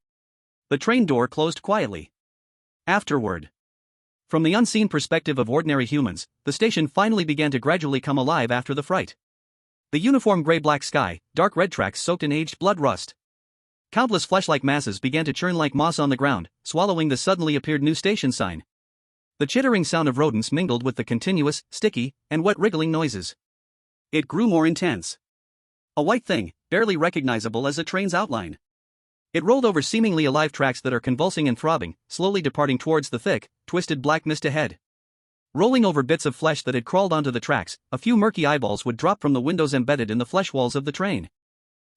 The train door closed quietly. Afterward, from the unseen perspective of ordinary humans, the station finally began to gradually come alive after the fright. The uniform gray-black sky, dark red tracks soaked in aged blood rust. Countless flesh-like masses began to churn like moss on the ground, swallowing the suddenly appeared new station sign. The chittering sound of rodents mingled with the continuous, sticky, and wet wriggling noises. It grew more intense. A white thing, barely recognizable as a train's outline. It rolled over seemingly alive tracks that are convulsing and throbbing, slowly departing towards the thick, twisted black mist ahead. Rolling over bits of flesh that had crawled onto the tracks, a few murky eyeballs would drop from the windows embedded in the flesh walls of the train.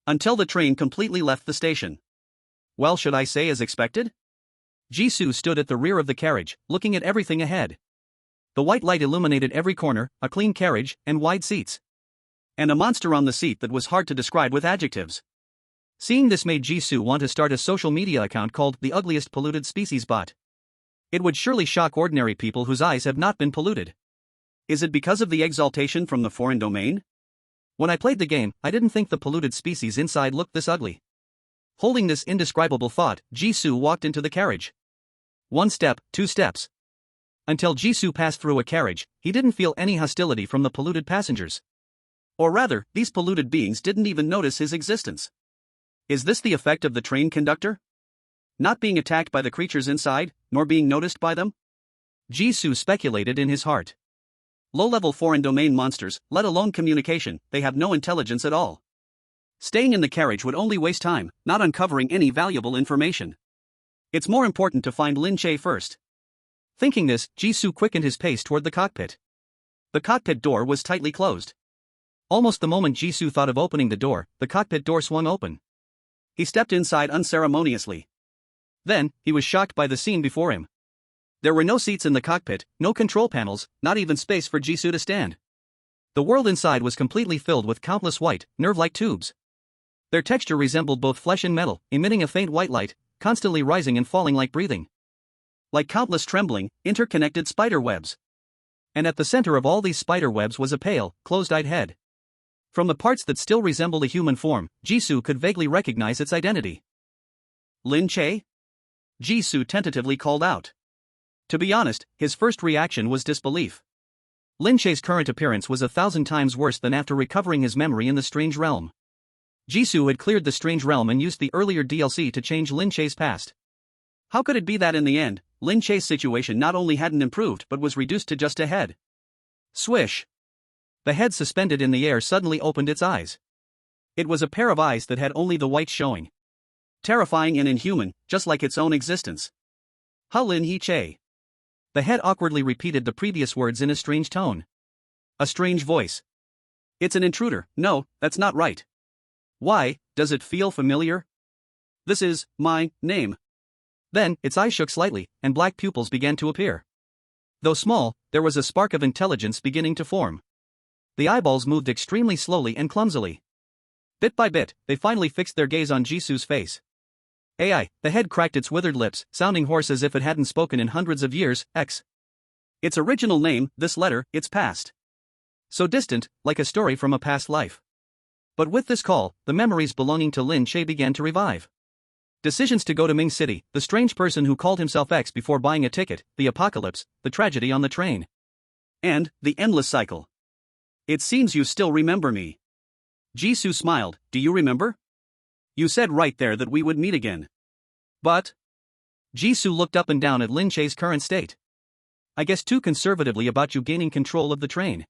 Until the train completely left the station. Well, should I say as expected? Jisoo stood at the rear of the carriage, looking at everything ahead. The white light illuminated every corner, a clean carriage, and wide seats. And a monster on the seat that was hard to describe with adjectives. Seeing this made Jisoo want to start a social media account called the Ugliest Polluted Species Bot. It would surely shock ordinary people whose eyes have not been polluted. Is it because of the exaltation from the foreign domain? When I played the game, I didn't think the polluted species inside looked this ugly. Holding this indescribable thought, Jisoo walked into the carriage. 1 step, 2 steps. Until Jisoo passed through a carriage, he didn't feel any hostility from the polluted passengers. Or rather, these polluted beings didn't even notice his existence. Is this the effect of the train conductor? Not being attacked by the creatures inside, nor being noticed by them? Jisoo speculated in his heart. Low-level foreign domain monsters, let alone communication, they have no intelligence at all. Staying in the carriage would only waste time, not uncovering any valuable information. It's more important to find Lin Che first. Thinking this, Jisoo quickened his pace toward the cockpit. The cockpit door was tightly closed. Almost the moment Jisoo thought of opening the door, the cockpit door swung open. He stepped inside unceremoniously. Then, he was shocked by the scene before him. There were no seats in the cockpit, no control panels, not even space for Jisoo to stand. The world inside was completely filled with countless white, nerve-like tubes. Their texture resembled both flesh and metal, emitting a faint white light, constantly rising and falling like breathing. Like countless trembling, interconnected spider webs. And at the center of all these spider webs was a pale, closed-eyed head. From the parts that still resembled a human form, Jisoo could vaguely recognize its identity. Lin Che? Jisoo tentatively called out. To be honest, his first reaction was disbelief. Lin Che's current appearance was 1,000 times worse than after recovering his memory in the Strange Realm. Jisoo had cleared the Strange Realm and used the earlier DLC to change Lin Che's past. How could it be that in the end, Lin Che's situation not only hadn't improved but was reduced to just a head? Swish! The head suspended in the air suddenly opened its eyes. It was a pair of eyes that had only the white showing. Terrifying and inhuman, just like its own existence. Lin He Che. The head awkwardly repeated the previous words in a strange tone. A strange voice. It's an intruder. No, that's not right. Why, does it feel familiar? This is my name. Then, its eyes shook slightly, and black pupils began to appear. Though small, there was a spark of intelligence beginning to form. The eyeballs moved extremely slowly and clumsily. Bit by bit, they finally fixed their gaze on Jisoo's face. AI, the head cracked its withered lips, sounding hoarse as if it hadn't spoken in hundreds of years. Its original name, this letter, its past. So distant, like a story from a past life. But with this call, the memories belonging to Lin Che began to revive. Decisions to go to Ming City, the strange person who called himself X before buying a ticket, the apocalypse, the tragedy on the train. And, the endless cycle. It seems you still remember me. Jisoo smiled. Do you remember? You said right there that we would meet again. But? Jisoo looked up and down at Lin Che's current state. I guess too conservatively about you gaining control of the train.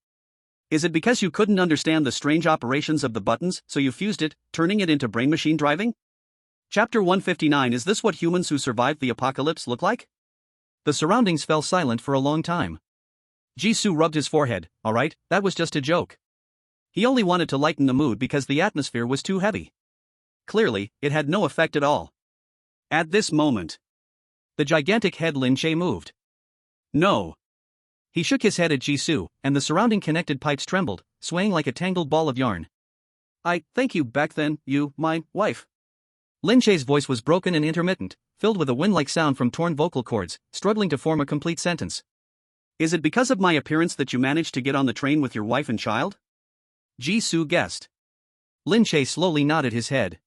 Is it because you couldn't understand the strange operations of the buttons, so you fused it, turning it into brain-machine driving? Chapter 159. Is this what humans who survived the apocalypse look like? The surroundings fell silent for a long time. Jisoo rubbed his forehead. Alright, that was just a joke. He only wanted to lighten the mood because the atmosphere was too heavy. Clearly, it had no effect at all. At this moment, the gigantic head Lin Che moved. No. He shook his head at Jisoo, and the surrounding connected pipes trembled, swaying like a tangled ball of yarn. I thank you back then, you, my wife. Lin Che's voice was broken and intermittent, filled with a wind-like sound from torn vocal cords, struggling to form a complete sentence. Is it because of my appearance that you managed to get on the train with your wife and child? Jisoo guessed. Lin Che slowly nodded his head.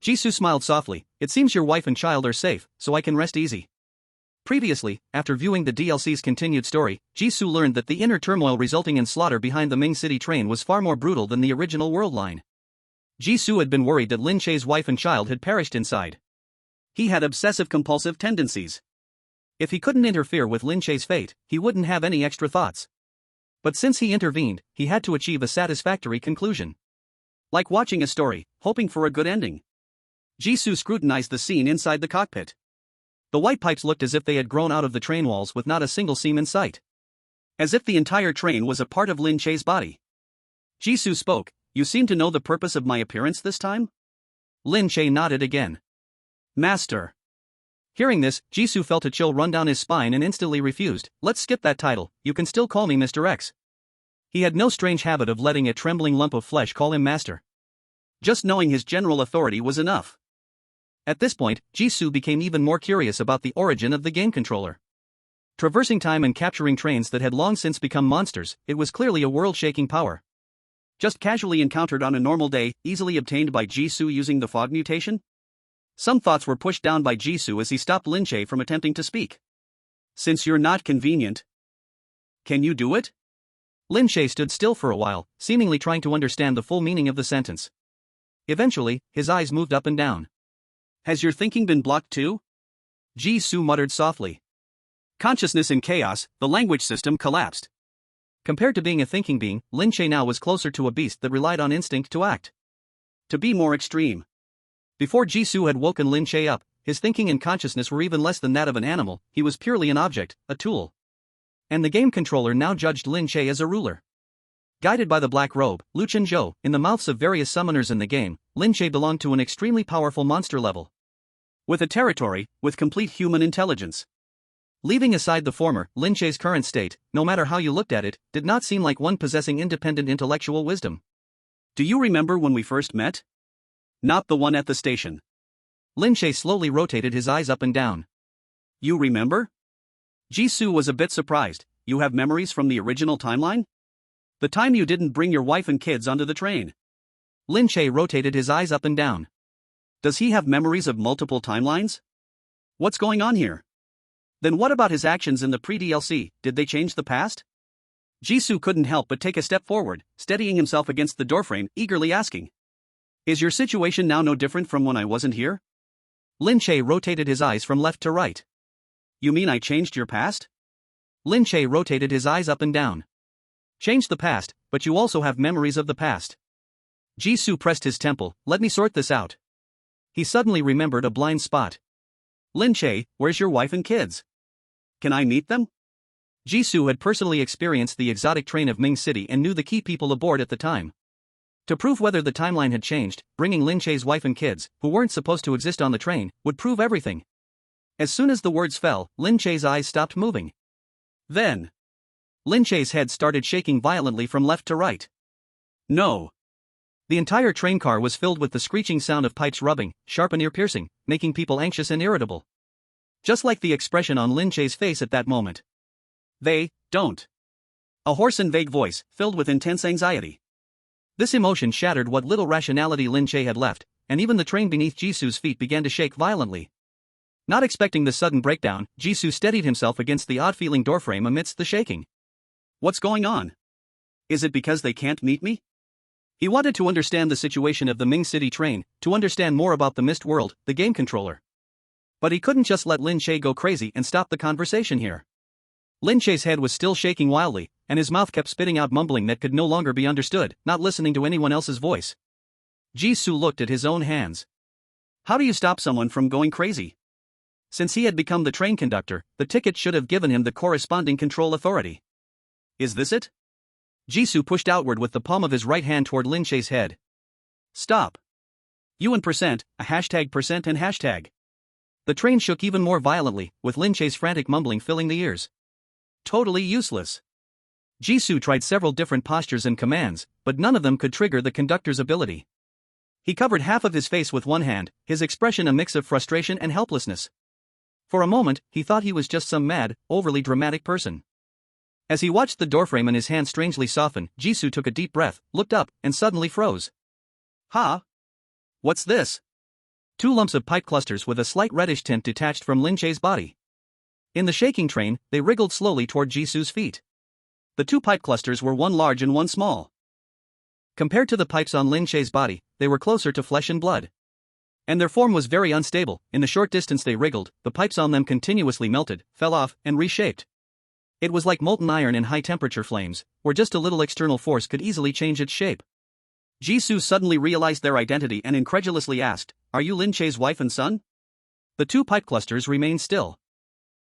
Jisoo smiled softly. It seems your wife and child are safe, so I can rest easy. Previously, after viewing the DLC's continued story, Jisoo learned that the inner turmoil resulting in slaughter behind the Ming City train was far more brutal than the original world line. Jisoo had been worried that Lin Che's wife and child had perished inside. He had obsessive-compulsive tendencies. If he couldn't interfere with Lin Che's fate, he wouldn't have any extra thoughts. But since he intervened, he had to achieve a satisfactory conclusion. Like watching a story, hoping for a good ending. Jisoo scrutinized the scene inside the cockpit. The white pipes looked as if they had grown out of the train walls with not a single seam in sight. As if the entire train was a part of Lin Che's body. Jisoo spoke. You seem to know the purpose of my appearance this time? Lin Che nodded again. Master. Hearing this, Jisoo felt a chill run down his spine and instantly refused. Let's skip that title, you can still call me Mr. X. He had no strange habit of letting a trembling lump of flesh call him master. Just knowing his general authority was enough. At this point, Jisoo became even more curious about the origin of the game controller. Traversing time and capturing trains that had long since become monsters, it was clearly a world-shaking power. Just casually encountered on a normal day, easily obtained by Jisoo using the fog mutation? Some thoughts were pushed down by Jisoo as he stopped Lin Che from attempting to speak. Since you're not convenient. Can you do it? Lin Che stood still for a while, seemingly trying to understand the full meaning of the sentence. Eventually, his eyes moved up and down. Has your thinking been blocked too? Jisoo muttered softly. Consciousness in chaos, the language system collapsed. Compared to being a thinking being, Lin Che now was closer to a beast that relied on instinct to act. To be more extreme. Before Jisoo had woken Lin Che up, his thinking and consciousness were even less than that of an animal. He was purely an object, a tool. And the game controller now judged Lin Che as a ruler. Guided by the black robe, Lu Chen Zhou, in the mouths of various summoners in the game, Lin Che belonged to an extremely powerful monster level. With a territory, with complete human intelligence. Leaving aside the former, Lin Che's current state, no matter how you looked at it, did not seem like one possessing independent intellectual wisdom. Do you remember when we first met? Not the one at the station. Lin Che slowly rotated his eyes up and down. You remember? Jisoo was a bit surprised. You have memories from the original timeline? The time you didn't bring your wife and kids onto the train. Lin Che rotated his eyes up and down. Does he have memories of multiple timelines? What's going on here? Then what about his actions in the pre-DLC, did they change the past? Jisoo couldn't help but take a step forward, steadying himself against the doorframe, eagerly asking. Is your situation now no different from when I wasn't here? Lin Che rotated his eyes from left to right. You mean I changed your past? Lin Che rotated his eyes up and down. Changed the past, but you also have memories of the past. Jisoo pressed his temple. Let me sort this out. He suddenly remembered a blind spot. Lin Che, where's your wife and kids? Can I meet them? Jisoo had personally experienced the exotic train of Ming City and knew the key people aboard at the time. To prove whether the timeline had changed, bringing Lin Che's wife and kids, who weren't supposed to exist on the train, would prove everything. As soon as the words fell, Lin Che's eyes stopped moving. Then, Lin Che's head started shaking violently from left to right. No. The entire train car was filled with the screeching sound of pipes rubbing, sharp and ear-piercing, making people anxious and irritable. Just like the expression on Lin Che's face at that moment. They don't. A hoarse and vague voice, filled with intense anxiety. This emotion shattered what little rationality Lin Che had left, and even the train beneath Jisoo's feet began to shake violently. Not expecting this sudden breakdown, Jisoo steadied himself against the odd-feeling doorframe amidst the shaking. What's going on? Is it because they can't meet me? He wanted to understand the situation of the Ming City train, to understand more about the Mist World, the game controller. But he couldn't just let Lin Che go crazy and stop the conversation here. Lin Che's head was still shaking wildly, and his mouth kept spitting out mumbling that could no longer be understood, not listening to anyone else's voice. Jisoo looked at his own hands. How do you stop someone from going crazy? Since he had become the train conductor, the ticket should have given him the corresponding control authority. Is this it? Jisoo pushed outward with the palm of his right hand toward Lin Che's head. Stop. You and percent, a hashtag percent and hashtag. The train shook even more violently, with Lin Che's frantic mumbling filling the ears. Totally useless. Jisoo tried several different postures and commands, but none of them could trigger the conductor's ability. He covered half of his face with one hand, his expression a mix of frustration and helplessness. For a moment, he thought he was just some mad, overly dramatic person. As he watched the doorframe in his hand strangely soften, Jisoo took a deep breath, looked up, and suddenly froze. Huh? What's this? Two lumps of pipe clusters with a slight reddish tint detached from Lin Che's body. In the shaking train, they wriggled slowly toward Jisoo's feet. The two pipe clusters were one large and one small. Compared to the pipes on Lin Che's body, they were closer to flesh and blood. And their form was very unstable. In the short distance they wriggled, the pipes on them continuously melted, fell off, and reshaped. It was like molten iron in high-temperature flames, where just a little external force could easily change its shape. Jisoo suddenly realized their identity and incredulously asked, "Are you Lin Che's wife and son?" The two pipe clusters remained still.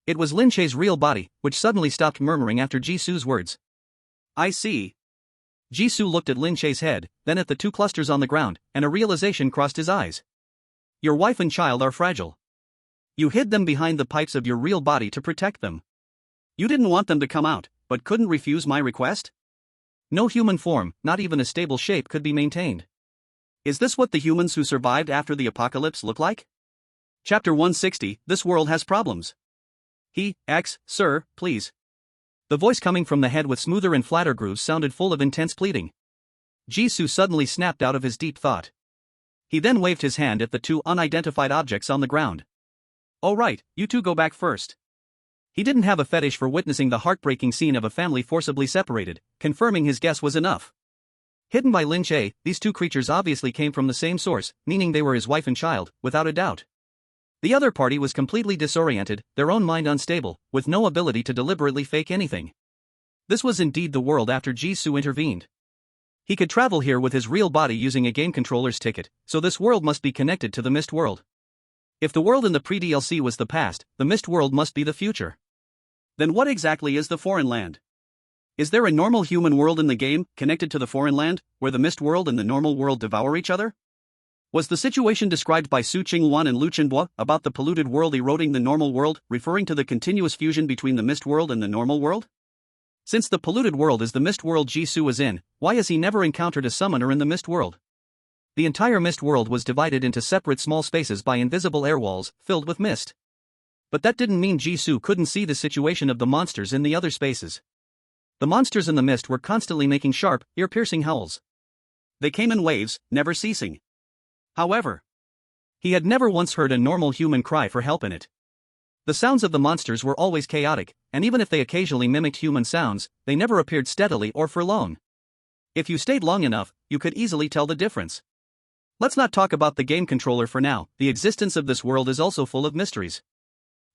It was Lin Che's real body, which suddenly stopped murmuring after Jisoo's words. I see. Jisoo looked at Lin Che's head, then at the two clusters on the ground, and a realization crossed his eyes. Your wife and child are fragile. You hid them behind the pipes of your real body to protect them. You didn't want them to come out, but couldn't refuse my request? No human form, not even a stable shape, could be maintained. Is this what the humans who survived after the apocalypse look like? Chapter 160, This World Has Problems. Sir, please. The voice coming from the head with smoother and flatter grooves sounded full of intense pleading. Jisoo suddenly snapped out of his deep thought. He then waved his hand at the two unidentified objects on the ground. Oh right, you two go back first. He didn't have a fetish for witnessing the heartbreaking scene of a family forcibly separated, confirming his guess was enough. Hidden by Lin Che, these two creatures obviously came from the same source, meaning they were his wife and child, without a doubt. The other party was completely disoriented, their own mind unstable, with no ability to deliberately fake anything. This was indeed the world after Jisoo intervened. He could travel here with his real body using a game controller's ticket, so this world must be connected to the Mist World. If the world in the pre-DLC was the past, the Mist World must be the future. Then what exactly is the foreign land? Is there a normal human world in the game, connected to the foreign land, where the Mist World and the normal world devour each other? Was the situation described by Su Qingwan and Lu Chenbo about the polluted world eroding the normal world, referring to the continuous fusion between the Mist World and the normal world? Since the polluted world is the Mist World Jisoo was in, why has he never encountered a summoner in the Mist World? The entire Mist World was divided into separate small spaces by invisible air walls, filled with mist. But that didn't mean Jisoo couldn't see the situation of the monsters in the other spaces. The monsters in the mist were constantly making sharp, ear-piercing howls. They came in waves, never ceasing. However, he had never once heard a normal human cry for help in it. The sounds of the monsters were always chaotic, and even if they occasionally mimicked human sounds, they never appeared steadily or for long. If you stayed long enough, you could easily tell the difference. Let's not talk about the game controller for now. The existence of this world is also full of mysteries.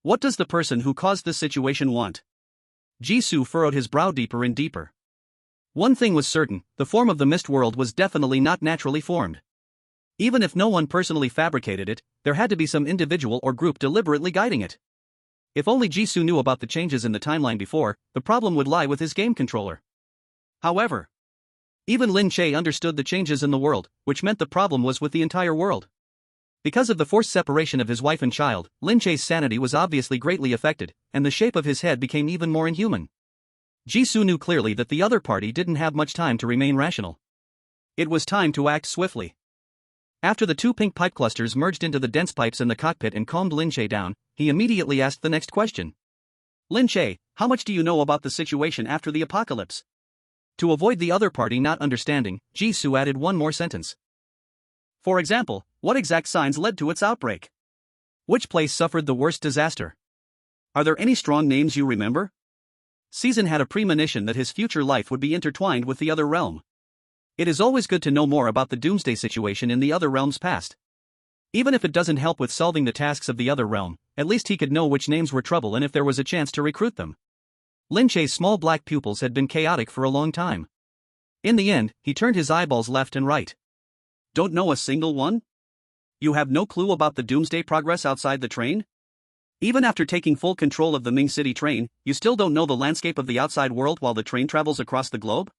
What does the person who caused this situation want? Jisoo furrowed his brow deeper and deeper. One thing was certain, the form of the Mist World was definitely not naturally formed. Even if no one personally fabricated it, there had to be some individual or group deliberately guiding it. If only Jisoo knew about the changes in the timeline before, the problem would lie with his game controller. However, even Lin Che understood the changes in the world, which meant the problem was with the entire world. Because of the forced separation of his wife and child, Lin Che's sanity was obviously greatly affected, and the shape of his head became even more inhuman. Jisoo knew clearly that the other party didn't have much time to remain rational. It was time to act swiftly. After the two pink pipe clusters merged into the dense pipes in the cockpit and calmed Lin Che down, he immediately asked the next question. Lin Che, how much do you know about the situation after the apocalypse? To avoid the other party not understanding, Jisoo added one more sentence. For example, what exact signs led to its outbreak? Which place suffered the worst disaster? Are there any strong names you remember? Season had a premonition that his future life would be intertwined with the other realm. It is always good to know more about the doomsday situation in the other realm's past. Even if it doesn't help with solving the tasks of the other realm, at least he could know which names were trouble and if there was a chance to recruit them. Lin Che's small black pupils had been chaotic for a long time. In the end, he turned his eyeballs left and right. Don't know a single one? You have no clue about the doomsday progress outside the train? Even after taking full control of the Ming City train, you still don't know the landscape of the outside world while the train travels across the globe?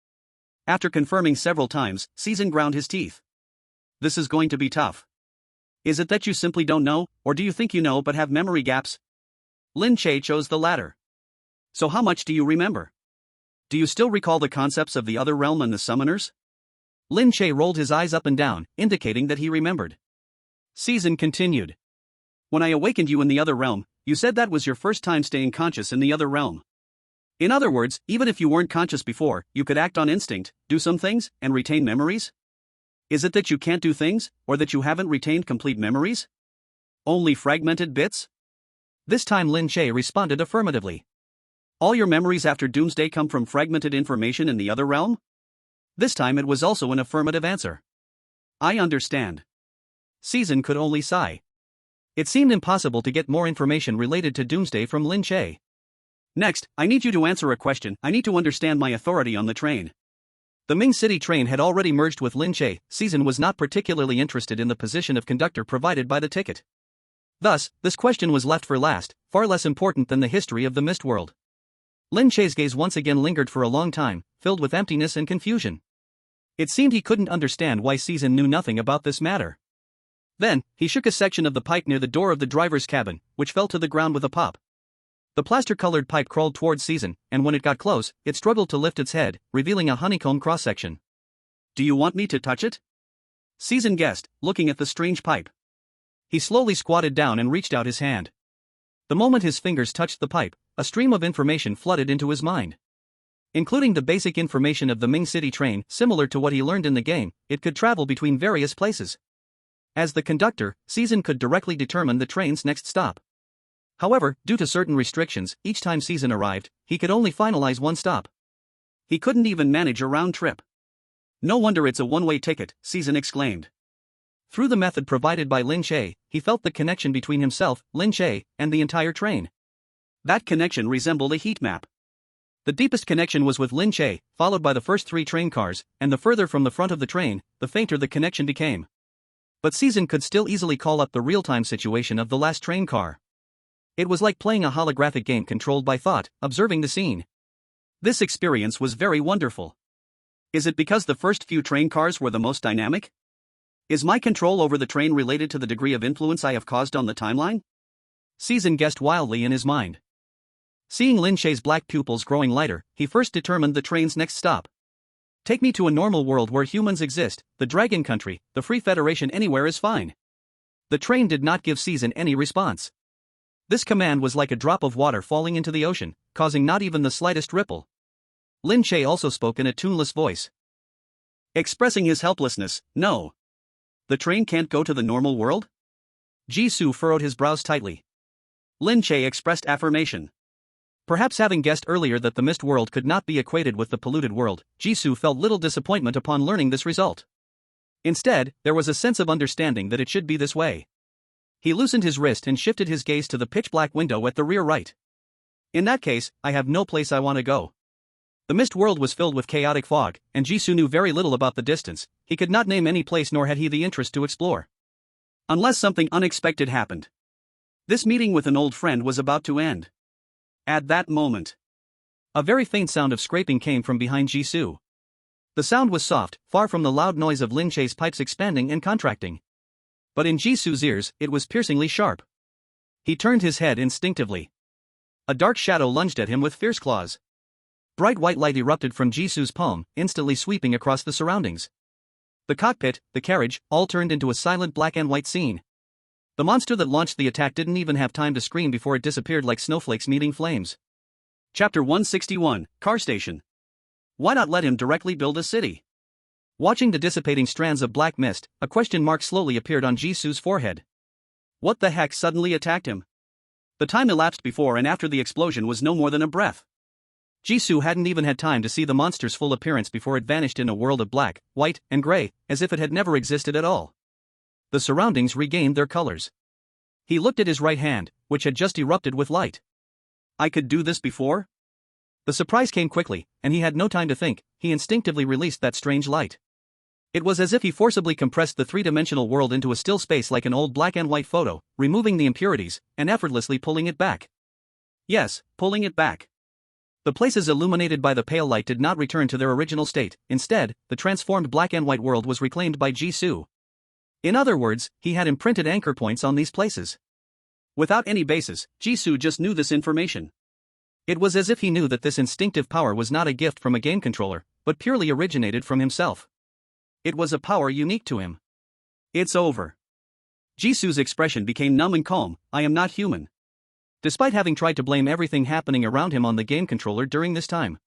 After confirming several times, Season ground his teeth. This is going to be tough. Is it that you simply don't know, or do you think you know but have memory gaps? Lin Che chose the latter. So how much do you remember? Do you still recall the concepts of the other realm and the summoners? Lin Che rolled his eyes up and down, indicating that he remembered. Season continued. When I awakened you in the other realm, you said that was your first time staying conscious in the other realm. In other words, even if you weren't conscious before, you could act on instinct, do some things, and retain memories? Is it that you can't do things, or that you haven't retained complete memories? Only fragmented bits? This time Lin Che responded affirmatively. All your memories after Doomsday come from fragmented information in the other realm? This time it was also an affirmative answer. I understand. Season could only sigh. It seemed impossible to get more information related to Doomsday from Lin Che. Next, I need you to answer a question. I need to understand my authority on the train. The Ming City train had already merged with Lin Che. Season was not particularly interested in the position of conductor provided by the ticket. Thus, this question was left for last, far less important than the history of the Mist World. Lin Che's gaze once again lingered for a long time, filled with emptiness and confusion. It seemed he couldn't understand why Season knew nothing about this matter. Then, he shook a section of the pipe near the door of the driver's cabin, which fell to the ground with a pop. The plaster-colored pipe crawled towards Season, and when it got close, it struggled to lift its head, revealing a honeycomb cross-section. Do you want me to touch it? Season guessed, looking at the strange pipe. He slowly squatted down and reached out his hand. The moment his fingers touched the pipe, a stream of information flooded into his mind. Including the basic information of the Ming City train, similar to what he learned in the game, it could travel between various places. As the conductor, Season could directly determine the train's next stop. However, due to certain restrictions, each time Season arrived, he could only finalize one stop. He couldn't even manage a round trip. No wonder it's a one-way ticket, Season exclaimed. Through the method provided by Lin Che, he felt the connection between himself, Lin Che, and the entire train. That connection resembled a heat map. The deepest connection was with Lin Che, followed by the first 3 train cars, and the further from the front of the train, the fainter the connection became. But Season could still easily call up the real-time situation of the last train car. It was like playing a holographic game controlled by thought, observing the scene. This experience was very wonderful. Is it because the first few train cars were the most dynamic? Is my control over the train related to the degree of influence I have caused on the timeline? Season guessed wildly in his mind. Seeing Lin Che's black pupils growing lighter, he first determined the train's next stop. Take me to a normal world where humans exist, the Dragon Country, the Free Federation, anywhere is fine. The train did not give Season any response. This command was like a drop of water falling into the ocean, causing not even the slightest ripple. Lin Che also spoke in a tuneless voice, expressing his helplessness. No. The train can't go to the normal world? Jisoo furrowed his brows tightly. Lin Che expressed affirmation. Perhaps having guessed earlier that the Mist World could not be equated with the polluted world, Jisoo felt little disappointment upon learning this result. Instead, there was a sense of understanding that it should be this way. He loosened his wrist and shifted his gaze to the pitch-black window at the rear right. In that case, I have no place I want to go. The mist world was filled with chaotic fog, and Jisoo knew very little about the distance. He could not name any place nor had he the interest to explore. Unless something unexpected happened. This meeting with an old friend was about to end. At that moment, a very faint sound of scraping came from behind Jisoo. The sound was soft, far from the loud noise of Lin Che's pipes expanding and contracting. But in Jisoo's ears, it was piercingly sharp. He turned his head instinctively. A dark shadow lunged at him with fierce claws. Bright white light erupted from Jisoo's palm, instantly sweeping across the surroundings. The cockpit, the carriage, all turned into a silent black and white scene. The monster that launched the attack didn't even have time to scream before it disappeared like snowflakes meeting flames. Chapter 161, Car Station. Why not let him directly build a city? Watching the dissipating strands of black mist, a question mark slowly appeared on Jisoo's forehead. What the heck suddenly attacked him? The time elapsed before and after the explosion was no more than a breath. Jisoo hadn't even had time to see the monster's full appearance before it vanished in a world of black, white, and gray, as if it had never existed at all. The surroundings regained their colors. He looked at his right hand, which had just erupted with light. I could do this before? The surprise came quickly, and he had no time to think. He instinctively released that strange light. It was as if he forcibly compressed the three-dimensional world into a still space like an old black and white photo, removing the impurities, and effortlessly pulling it back. Yes, pulling it back. The places illuminated by the pale light did not return to their original state. Instead, the transformed black and white world was reclaimed by Jisoo. In other words, he had imprinted anchor points on these places. Without any basis, Jisoo just knew this information. It was as if he knew that this instinctive power was not a gift from a game controller, but purely originated from himself. It was a power unique to him. It's over. Jisoo's expression became numb and calm. I am not human. Despite having tried to blame everything happening around him on the game controller during this time.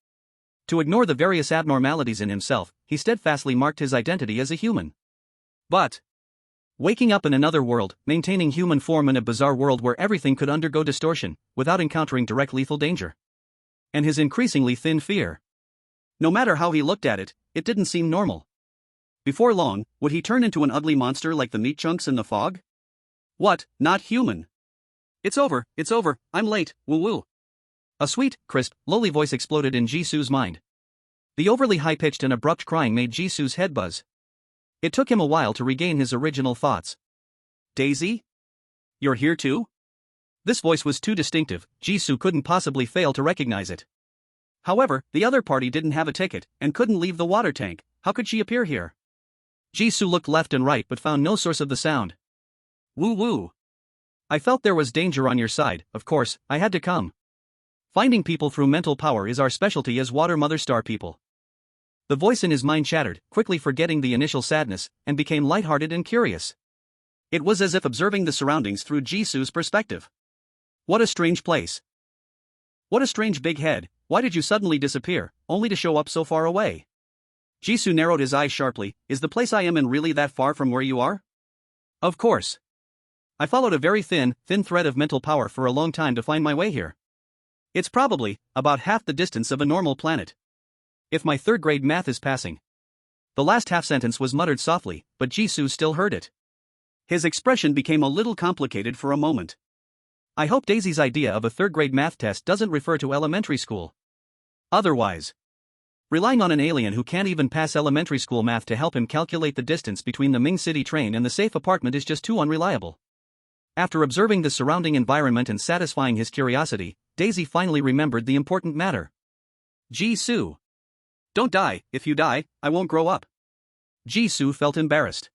To ignore the various abnormalities in himself, he steadfastly marked his identity as a human. But waking up in another world, maintaining human form in a bizarre world where everything could undergo distortion, without encountering direct lethal danger. And his increasingly thin fear. No matter how he looked at it, it didn't seem normal. Before long, would he turn into an ugly monster like the meat chunks in the fog? What, not human? It's over, I'm late, woo-woo. A sweet, crisp, lowly voice exploded in Jisoo's mind. The overly high-pitched and abrupt crying made Jisoo's head buzz. It took him a while to regain his original thoughts. Daisy? You're here too? This voice was too distinctive, Jisoo couldn't possibly fail to recognize it. However, the other party didn't have a ticket, and couldn't leave the water tank. How could she appear here? Jisoo looked left and right but found no source of the sound. Woo-woo. I felt there was danger on your side, of course, I had to come. Finding people through mental power is our specialty as Water Mother Star people. The voice in his mind chattered, quickly forgetting the initial sadness, and became lighthearted and curious. It was as if observing the surroundings through Jisoo's perspective. What a strange place. What a strange big head, why did you suddenly disappear, only to show up so far away? Jisoo narrowed his eyes sharply. Is the place I am in really that far from where you are? Of course. I followed a very thin thread of mental power for a long time to find my way here. It's probably about half the distance of a normal planet. If my third-grade math is passing. The last half-sentence was muttered softly, but Jisoo still heard it. His expression became a little complicated for a moment. I hope Daisy's idea of a third-grade math test doesn't refer to elementary school. Otherwise, relying on an alien who can't even pass elementary school math to help him calculate the distance between the Ming City train and the safe apartment is just too unreliable. After observing the surrounding environment and satisfying his curiosity, Daisy finally remembered the important matter. Jisoo. Don't die, if you die, I won't grow up. Jisoo felt embarrassed.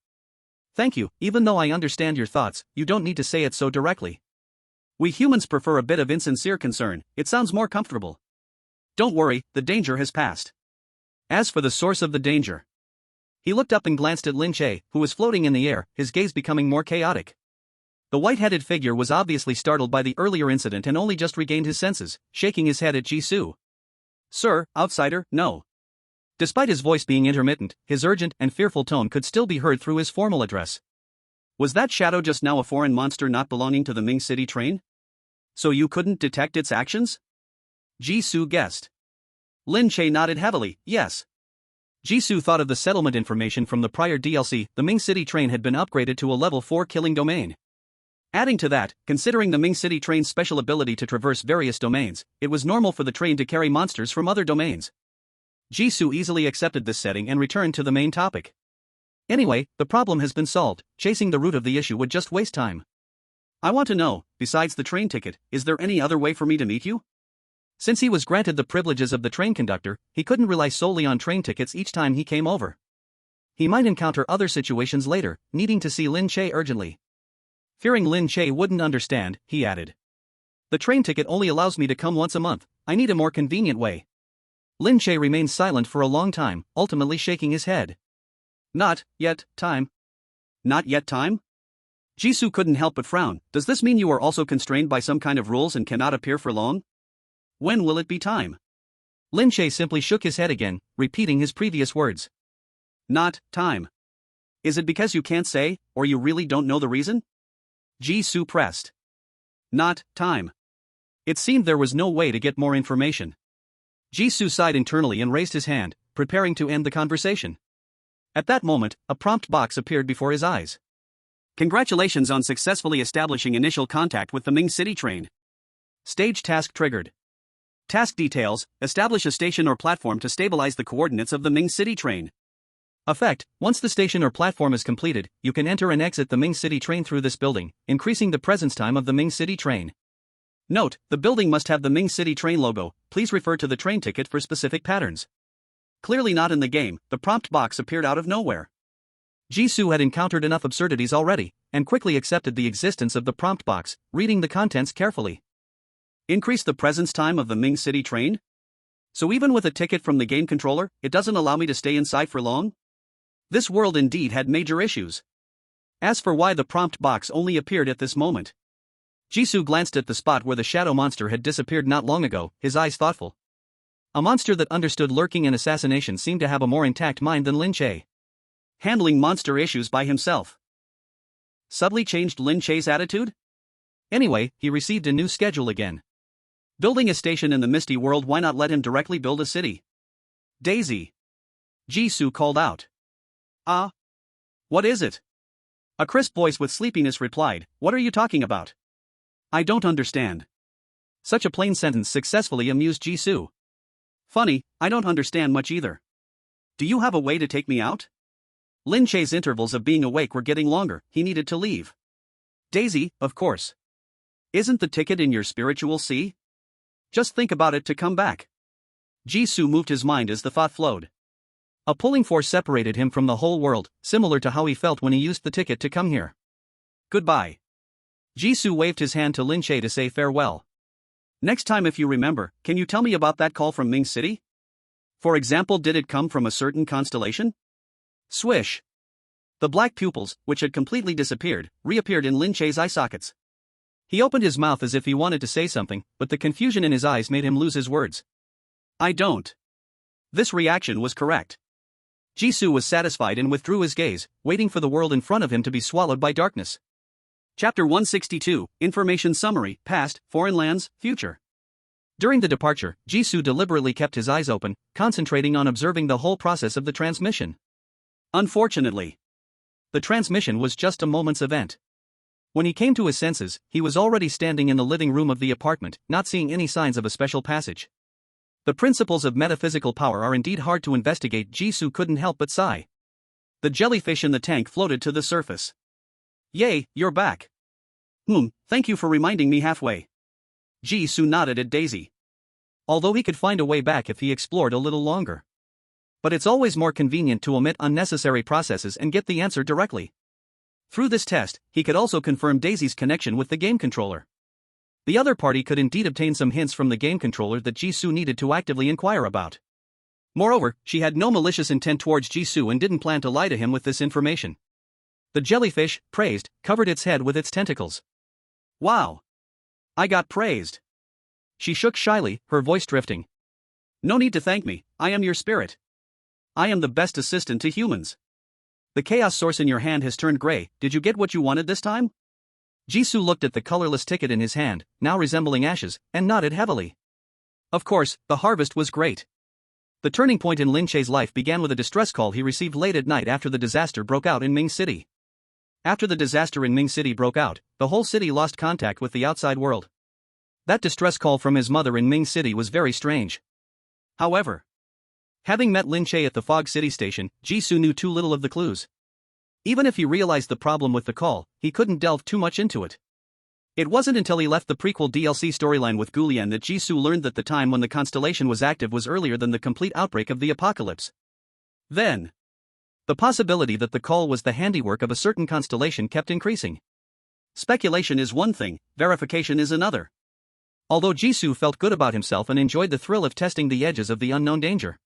Thank you, even though I understand your thoughts, you don't need to say it so directly. We humans prefer a bit of insincere concern, it sounds more comfortable. Don't worry, the danger has passed. As for the source of the danger. He looked up and glanced at Lin Che, who was floating in the air, his gaze becoming more chaotic. The white-headed figure was obviously startled by the earlier incident and only just regained his senses, shaking his head at Jisoo. Sir, outsider, no. Despite his voice being intermittent, his urgent and fearful tone could still be heard through his formal address. Was that shadow just now a foreign monster not belonging to the Ming City train? So you couldn't detect its actions? Jisoo guessed. Lin Che nodded heavily, yes. Jisoo thought of the settlement information from the prior DLC. The Ming City train had been upgraded to a level 4 killing domain. Adding to that, considering the Ming City train's special ability to traverse various domains, it was normal for the train to carry monsters from other domains. Jisoo easily accepted this setting and returned to the main topic. Anyway, the problem has been solved, chasing the root of the issue would just waste time. I want to know, besides the train ticket, is there any other way for me to meet you? Since he was granted the privileges of the train conductor, he couldn't rely solely on train tickets each time he came over. He might encounter other situations later, needing to see Lin Che urgently. Fearing Lin Che wouldn't understand, he added. The train ticket only allows me to come once a month, I need a more convenient way. Lin Che remained silent for a long time, ultimately shaking his head. Not yet time. Not yet time? Jisoo couldn't help but frown. Does this mean you are also constrained by some kind of rules and cannot appear for long? When will it be time? Lin Che simply shook his head again, repeating his previous words. Not time. Is it because you can't say, or you really don't know the reason? Jisoo pressed. Not time. It seemed there was no way to get more information. Jisoo sighed internally and raised his hand, preparing to end the conversation. At that moment, a prompt box appeared before his eyes. Congratulations on successfully establishing initial contact with the Ming City train. Stage task triggered. Task details: establish a station or platform to stabilize the coordinates of the Ming City train. Effect: once the station or platform is completed, you can enter and exit the Ming City train through this building, increasing the presence time of the Ming City train. Note: the building must have the Ming City train logo, please refer to the train ticket for specific patterns. Clearly not in the game, the prompt box appeared out of nowhere. Jisoo had encountered enough absurdities already, and quickly accepted the existence of the prompt box, reading the contents carefully. Increase the presence time of the Ming City train? So even with a ticket from the game controller, it doesn't allow me to stay inside for long? This world indeed had major issues. As for why the prompt box only appeared at this moment, Jisoo glanced at the spot where the shadow monster had disappeared not long ago, his eyes thoughtful. A monster that understood lurking and assassination seemed to have a more intact mind than Lin Che. Handling monster issues by himself. Subtly changed Lin Che's attitude? Anyway, he received a new schedule again. Building a station in the misty world, why not let him directly build a city? Daisy. Jisoo called out. Ah? What is it? A crisp voice with sleepiness replied, what are you talking about? I don't understand. Such a plain sentence successfully amused Jisoo. Funny, I don't understand much either. Do you have a way to take me out? Lin Che's intervals of being awake were getting longer, he needed to leave. Daisy, of course. Isn't the ticket in your spiritual sea? Just think about it to come back. Jisoo moved his mind as the thought flowed. A pulling force separated him from the whole world, similar to how he felt when he used the ticket to come here. Goodbye. Jisoo waved his hand to Lin Che to say farewell. Next time, if you remember, can you tell me about that call from Ming City? For example, did it come from a certain constellation? Swish. The black pupils, which had completely disappeared, reappeared in Lin Che's eye sockets. He opened his mouth as if he wanted to say something, but the confusion in his eyes made him lose his words. I don't. This reaction was correct. Jisoo was satisfied and withdrew his gaze, waiting for the world in front of him to be swallowed by darkness. Chapter 162, Information Summary, Past, Foreign Lands, Future. During the departure, Jisoo deliberately kept his eyes open, concentrating on observing the whole process of the transmission. Unfortunately, the transmission was just a moment's event. When he came to his senses, he was already standing in the living room of the apartment, not seeing any signs of a special passage. The principles of metaphysical power are indeed hard to investigate. Jisoo couldn't help but sigh. The jellyfish in the tank floated to the surface. Yay, you're back. Thank you for reminding me halfway. Jisoo nodded at Daisy. Although he could find a way back if he explored a little longer. But it's always more convenient to omit unnecessary processes and get the answer directly. Through this test, he could also confirm Daisy's connection with the game controller. The other party could indeed obtain some hints from the game controller that Jisoo needed to actively inquire about. Moreover, she had no malicious intent towards Jisoo and didn't plan to lie to him with this information. The jellyfish, praised, covered its head with its tentacles. Wow! I got praised. She shook shyly, her voice drifting. No need to thank me, I am your spirit. I am the best assistant to humans. The chaos source in your hand has turned gray, did you get what you wanted this time? Jisoo looked at the colorless ticket in his hand, now resembling ashes, and nodded heavily. Of course, the harvest was great. The turning point in Lin Che's life began with a distress call he received late at night after the disaster broke out in Ming City. After the disaster in Ming City broke out, the whole city lost contact with the outside world. That distress call from his mother in Ming City was very strange. However, Having met Lin Che at the Fog City station, Jisoo knew too little of the clues. Even if he realized the problem with the call, he couldn't delve too much into it. It wasn't until he left the prequel DLC storyline with Gulian that Jisoo learned that the time when the constellation was active was earlier than the complete outbreak of the apocalypse. Then, the possibility that the call was the handiwork of a certain constellation kept increasing. Speculation is one thing, verification is another. Although Jisoo felt good about himself and enjoyed the thrill of testing the edges of the unknown danger.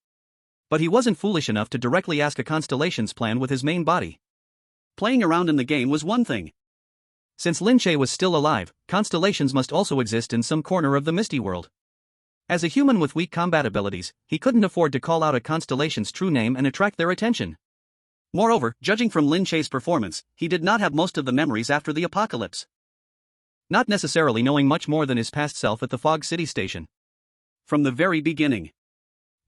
But he wasn't foolish enough to directly ask a constellation's plan with his main body. Playing around in the game was one thing. Since Lin Che was still alive, constellations must also exist in some corner of the Misty World. As a human with weak combat abilities, he couldn't afford to call out a constellation's true name and attract their attention. Moreover, judging from Lin Che's performance, he did not have most of the memories after the apocalypse. Not necessarily knowing much more than his past self at the Fog City station. From the very beginning,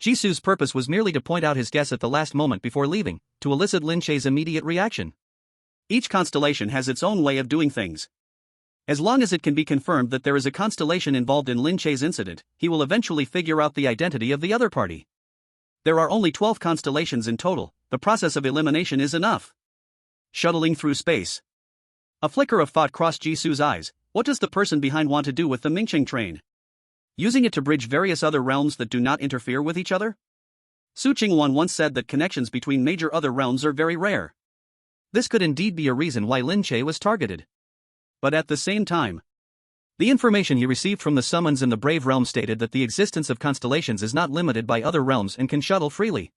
Jisoo's purpose was merely to point out his guess at the last moment before leaving, to elicit Lin Che's immediate reaction. Each constellation has its own way of doing things. As long as it can be confirmed that there is a constellation involved in Lin Che's incident, he will eventually figure out the identity of the other party. There are only 12 constellations in total, the process of elimination is enough. Shuttling through space. A flicker of thought crossed Jisoo's eyes. What does the person behind want to do with the Mingcheng train? Using it to bridge various other realms that do not interfere with each other? Su Qingwan once said that connections between major other realms are very rare. This could indeed be a reason why Lin Che was targeted. But at the same time, the information he received from the summons in the Brave Realm stated that the existence of constellations is not limited by other realms and can shuttle freely.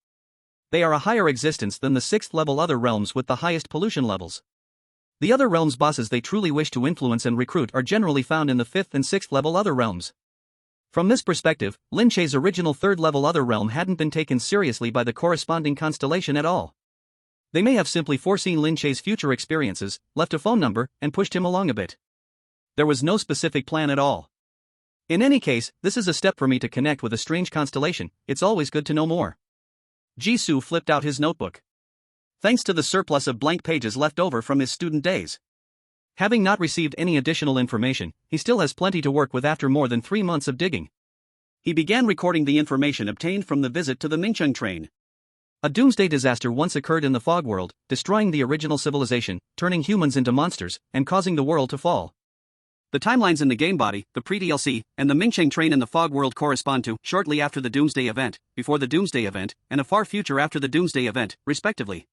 They are a higher existence than the 6th level other realms with the highest pollution levels. The other realms' bosses they truly wish to influence and recruit are generally found in the 5th and 6th level other realms. From this perspective, Lin Che's original 3rd level other realm hadn't been taken seriously by the corresponding constellation at all. They may have simply foreseen Lin Che's future experiences, left a phone number, and pushed him along a bit. There was no specific plan at all. In any case, this is a step for me to connect with a strange constellation. It's always good to know more. Jisoo flipped out his notebook. Thanks to the surplus of blank pages left over from his student days. Having not received any additional information, he still has plenty to work with after more than 3 months of digging. He began recording the information obtained from the visit to the Mingcheng train. A doomsday disaster once occurred in the fog world, destroying the original civilization, turning humans into monsters, and causing the world to fall. The timelines in the game body, the pre-DLC, and the Mingcheng train in the fog world correspond to shortly after the doomsday event, before the doomsday event, and a far future after the doomsday event, respectively.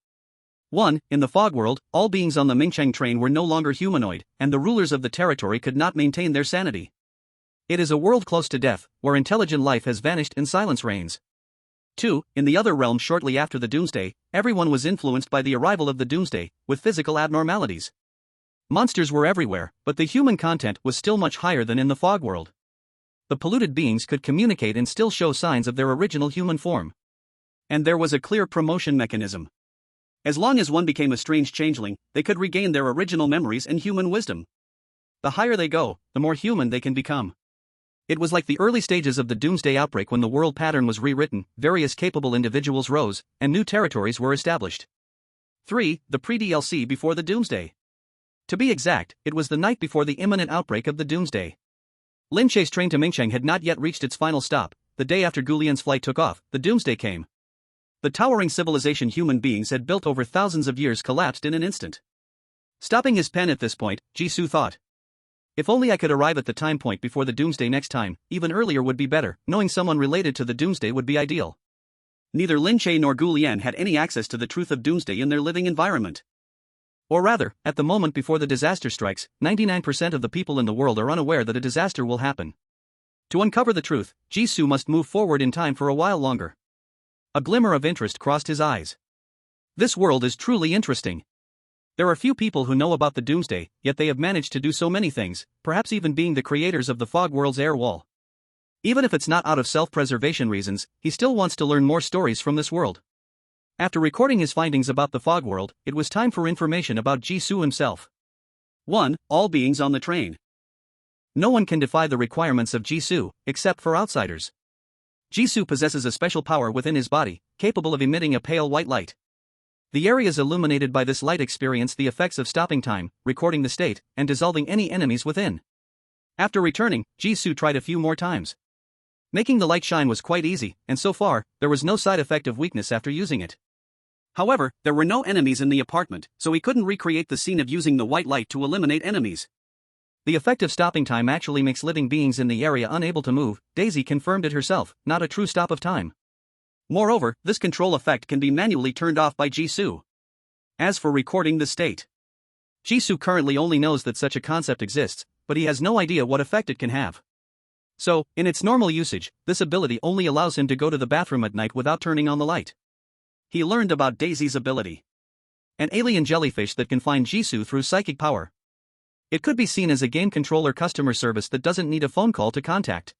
1. In the fog world, all beings on the Mingcheng train were no longer humanoid, and the rulers of the territory could not maintain their sanity. It is a world close to death, where intelligent life has vanished and silence reigns. 2. In the other realm shortly after the doomsday, everyone was influenced by the arrival of the doomsday, with physical abnormalities. Monsters were everywhere, but the human content was still much higher than in the fog world. The polluted beings could communicate and still show signs of their original human form. And there was a clear promotion mechanism. As long as one became a strange changeling, they could regain their original memories and human wisdom. The higher they go, the more human they can become. It was like the early stages of the doomsday outbreak when the world pattern was rewritten, various capable individuals rose, and new territories were established. 3. The pre-DLC before the doomsday. To be exact, it was the night before the imminent outbreak of the doomsday. Lin Che's train to Mingcheng had not yet reached its final stop. The day after Gulian's flight took off, the doomsday came. The towering civilization human beings had built over thousands of years collapsed in an instant. Stopping his pen at this point, Jisoo thought. If only I could arrive at the time point before the doomsday next time, even earlier would be better, knowing someone related to the doomsday would be ideal. Neither Lin Che nor Gulian had any access to the truth of doomsday in their living environment. Or rather, at the moment before the disaster strikes, 99% of the people in the world are unaware that a disaster will happen. To uncover the truth, Jisoo must move forward in time for a while longer. A glimmer of interest crossed his eyes. This world is truly interesting. There are few people who know about the doomsday, yet they have managed to do so many things, perhaps even being the creators of the fog world's air wall. Even if it's not out of self-preservation reasons, he still wants to learn more stories from this world. After recording his findings about the fog world, it was time for information about Jisoo himself. 1. All beings on the train. No one can defy the requirements of Jisoo, except for outsiders. Jisoo possesses a special power within his body, capable of emitting a pale white light. The areas illuminated by this light experience the effects of stopping time, recording the state, and dissolving any enemies within. After returning, Jisoo tried a few more times. Making the light shine was quite easy, and so far, there was no side effect of weakness after using it. However, there were no enemies in the apartment, so he couldn't recreate the scene of using the white light to eliminate enemies. The effective stopping time actually makes living beings in the area unable to move. Daisy confirmed it herself, not a true stop of time. Moreover, this control effect can be manually turned off by Jisoo. As for recording the state, Jisoo currently only knows that such a concept exists, but he has no idea what effect it can have. So, in its normal usage, this ability only allows him to go to the bathroom at night without turning on the light. He learned about Daisy's ability. An alien jellyfish that can find Jisoo through psychic power. It could be seen as a game controller customer service that doesn't need a phone call to contact.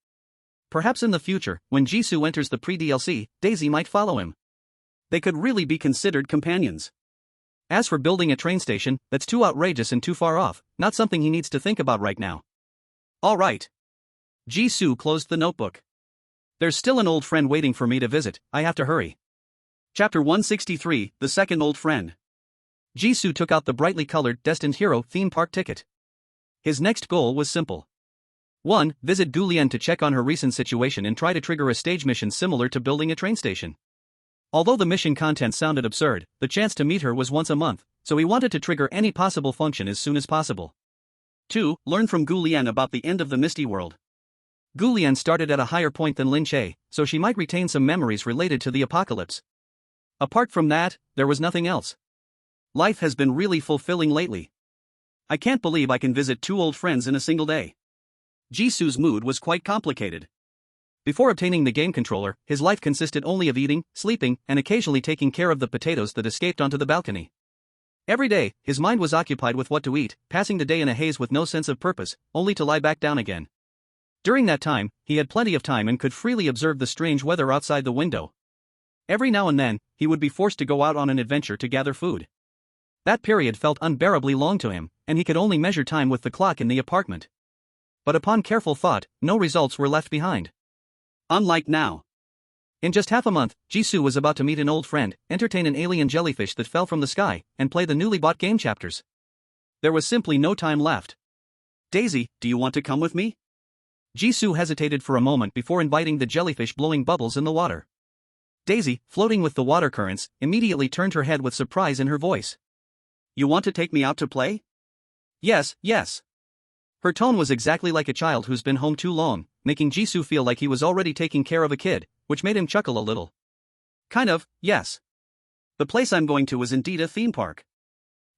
Perhaps in the future, when Jisoo enters the pre-DLC, Daisy might follow him. They could really be considered companions. As for building a train station, that's too outrageous and too far off, not something he needs to think about right now. Alright. Jisoo closed the notebook. There's still an old friend waiting for me to visit, I have to hurry. Chapter 163, The Second Old Friend. Jisoo took out the brightly colored Destined Hero theme park ticket. His next goal was simple. 1. Visit Gulian to check on her recent situation and try to trigger a stage mission similar to building a train station. Although the mission content sounded absurd, the chance to meet her was once a month, so he wanted to trigger any possible function as soon as possible. 2. Learn from Gulian about the end of the Misty World. Gulian started at a higher point than Lin Che, so she might retain some memories related to the apocalypse. Apart from that, there was nothing else. Life has been really fulfilling lately. I can't believe I can visit 2 old friends in a single day. Jisoo's mood was quite complicated. Before obtaining the game controller, his life consisted only of eating, sleeping, and occasionally taking care of the potatoes that escaped onto the balcony. Every day, his mind was occupied with what to eat, passing the day in a haze with no sense of purpose, only to lie back down again. During that time, he had plenty of time and could freely observe the strange weather outside the window. Every now and then, he would be forced to go out on an adventure to gather food. That period felt unbearably long to him, and he could only measure time with the clock in the apartment. But upon careful thought, no results were left behind. Unlike now. In just half a month, Jisoo was about to meet an old friend, entertain an alien jellyfish that fell from the sky, and play the newly bought game chapters. There was simply no time left. Daisy, do you want to come with me? Jisoo hesitated for a moment before inviting the jellyfish blowing bubbles in the water. Daisy, floating with the water currents, immediately turned her head with surprise in her voice. You want to take me out to play? Yes, yes. Her tone was exactly like a child who's been home too long, making Jisoo feel like he was already taking care of a kid, which made him chuckle a little. Kind of, yes. The place I'm going to is indeed a theme park.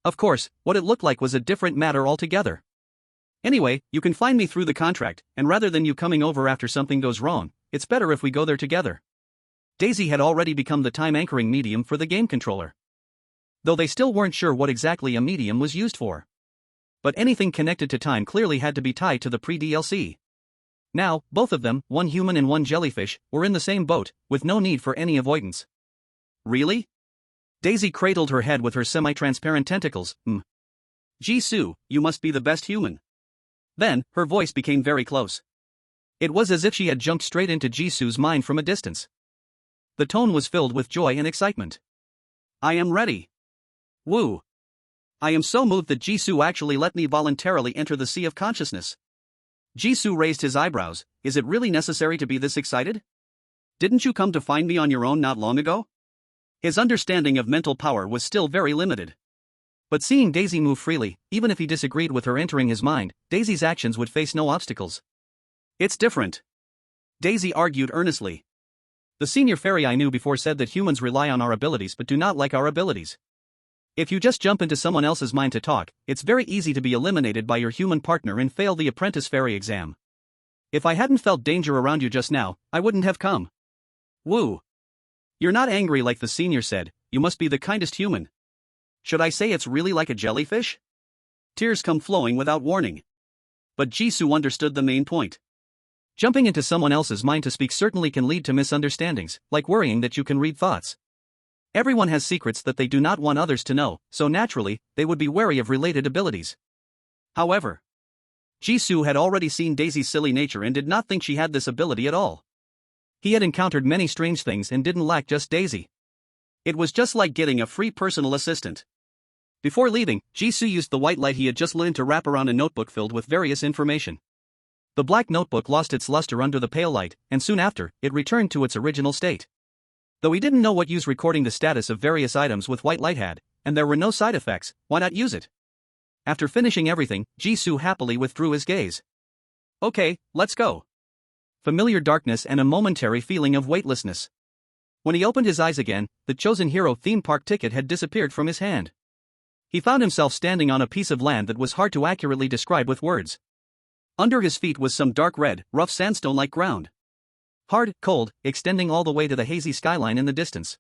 Of course, what it looked like was a different matter altogether. Anyway, you can find me through the contract, and rather than you coming over after something goes wrong, it's better if we go there together. Daisy had already become the time anchoring medium for the game controller. Though they still weren't sure what exactly a medium was used for. But anything connected to time clearly had to be tied to the pre-DLC. Now, both of them, one human and one jellyfish, were in the same boat, with no need for any avoidance. Really? Daisy cradled her head with her semi-transparent tentacles. Jisoo, you must be the best human. Then, her voice became very close. It was as if she had jumped straight into Jisoo's mind from a distance. The tone was filled with joy and excitement. I am ready. Woo. I am so moved that Jisoo actually let me voluntarily enter the sea of consciousness. Jisoo raised his eyebrows. Is it really necessary to be this excited? Didn't you come to find me on your own not long ago? His understanding of mental power was still very limited. But seeing Daisy move freely, even if he disagreed with her entering his mind, Daisy's actions would face no obstacles. It's different. Daisy argued earnestly. The senior fairy I knew before said that humans rely on our abilities but do not like our abilities. If you just jump into someone else's mind to talk, it's very easy to be eliminated by your human partner and fail the apprentice fairy exam. If I hadn't felt danger around you just now, I wouldn't have come. Woo. You're not angry like the senior said, you must be the kindest human. Should I say it's really like a jellyfish? Tears come flowing without warning. But Jisoo understood the main point. Jumping into someone else's mind to speak certainly can lead to misunderstandings, like worrying that you can read thoughts. Everyone has secrets that they do not want others to know, so naturally, they would be wary of related abilities. However, Jisoo had already seen Daisy's silly nature and did not think she had this ability at all. He had encountered many strange things and didn't lack just Daisy. It was just like getting a free personal assistant. Before leaving, Jisoo used the white light he had just learned to wrap around a notebook filled with various information. The black notebook lost its luster under the pale light, and soon after, it returned to its original state. Though he didn't know what use recording the status of various items with white light had, and there were no side effects, why not use it? After finishing everything, Jisoo happily withdrew his gaze. Okay, let's go. Familiar darkness and a momentary feeling of weightlessness. When he opened his eyes again, the chosen hero theme park ticket had disappeared from his hand. He found himself standing on a piece of land that was hard to accurately describe with words. Under his feet was some dark red, rough sandstone-like ground. Hard, cold, extending all the way to the hazy skyline in the distance.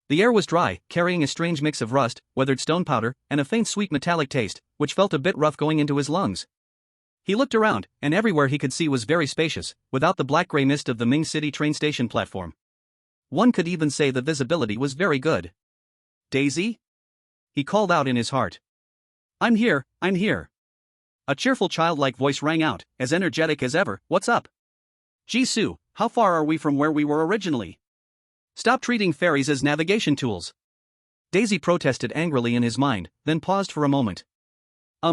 The air was dry, carrying a strange mix of rust, weathered stone powder, and a faint sweet metallic taste, which felt a bit rough going into his lungs. He looked around, and everywhere he could see was very spacious, without the black-gray mist of the Ming City train station platform. One could even say the visibility was very good. Daisy? He called out in his heart. I'm here, I'm here. A cheerful childlike voice rang out, as energetic as ever. What's up? Jisoo, how far are we from where we were originally? Stop treating fairies as navigation tools. Daisy protested angrily in his mind, then paused for a moment.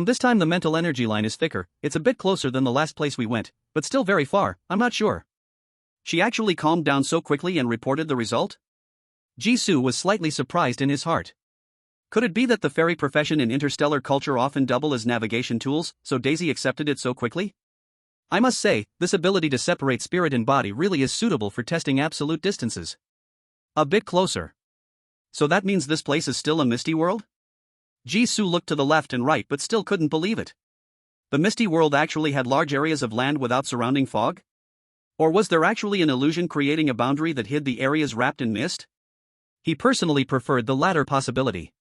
This time the mental energy line is thicker, it's a bit closer than the last place we went, but still very far, I'm not sure. She actually calmed down so quickly and reported the result? Jisoo was slightly surprised in his heart. Could it be that the fairy profession in interstellar culture often double as navigation tools, so Daisy accepted it so quickly? I must say, this ability to separate spirit and body really is suitable for testing absolute distances. A bit closer. So that means this place is still a misty world? Jisoo looked to the left and right but still couldn't believe it. The misty world actually had large areas of land without surrounding fog? Or was there actually an illusion creating a boundary that hid the areas wrapped in mist? He personally preferred the latter possibility.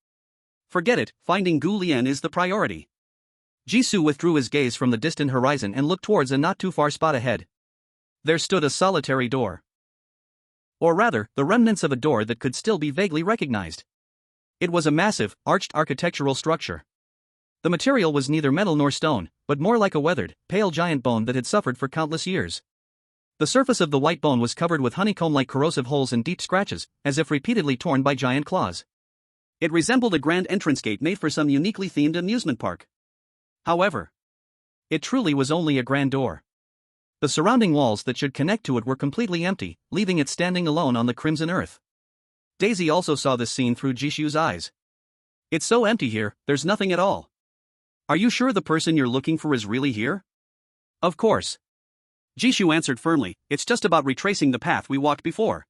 Forget it, finding Gu Lian is the priority. Jisoo withdrew his gaze from the distant horizon and looked towards a not-too-far spot ahead. There stood a solitary door. Or rather, the remnants of a door that could still be vaguely recognized. It was a massive, arched architectural structure. The material was neither metal nor stone, but more like a weathered, pale giant bone that had suffered for countless years. The surface of the white bone was covered with honeycomb-like corrosive holes and deep scratches, as if repeatedly torn by giant claws. It resembled a grand entrance gate made for some uniquely themed amusement park. However, it truly was only a grand door. The surrounding walls that should connect to it were completely empty, leaving it standing alone on the crimson earth. Daisy also saw this scene through Jisoo's eyes. It's so empty here, there's nothing at all. Are you sure the person you're looking for is really here? Of course. Jisoo answered firmly, it's just about retracing the path we walked before.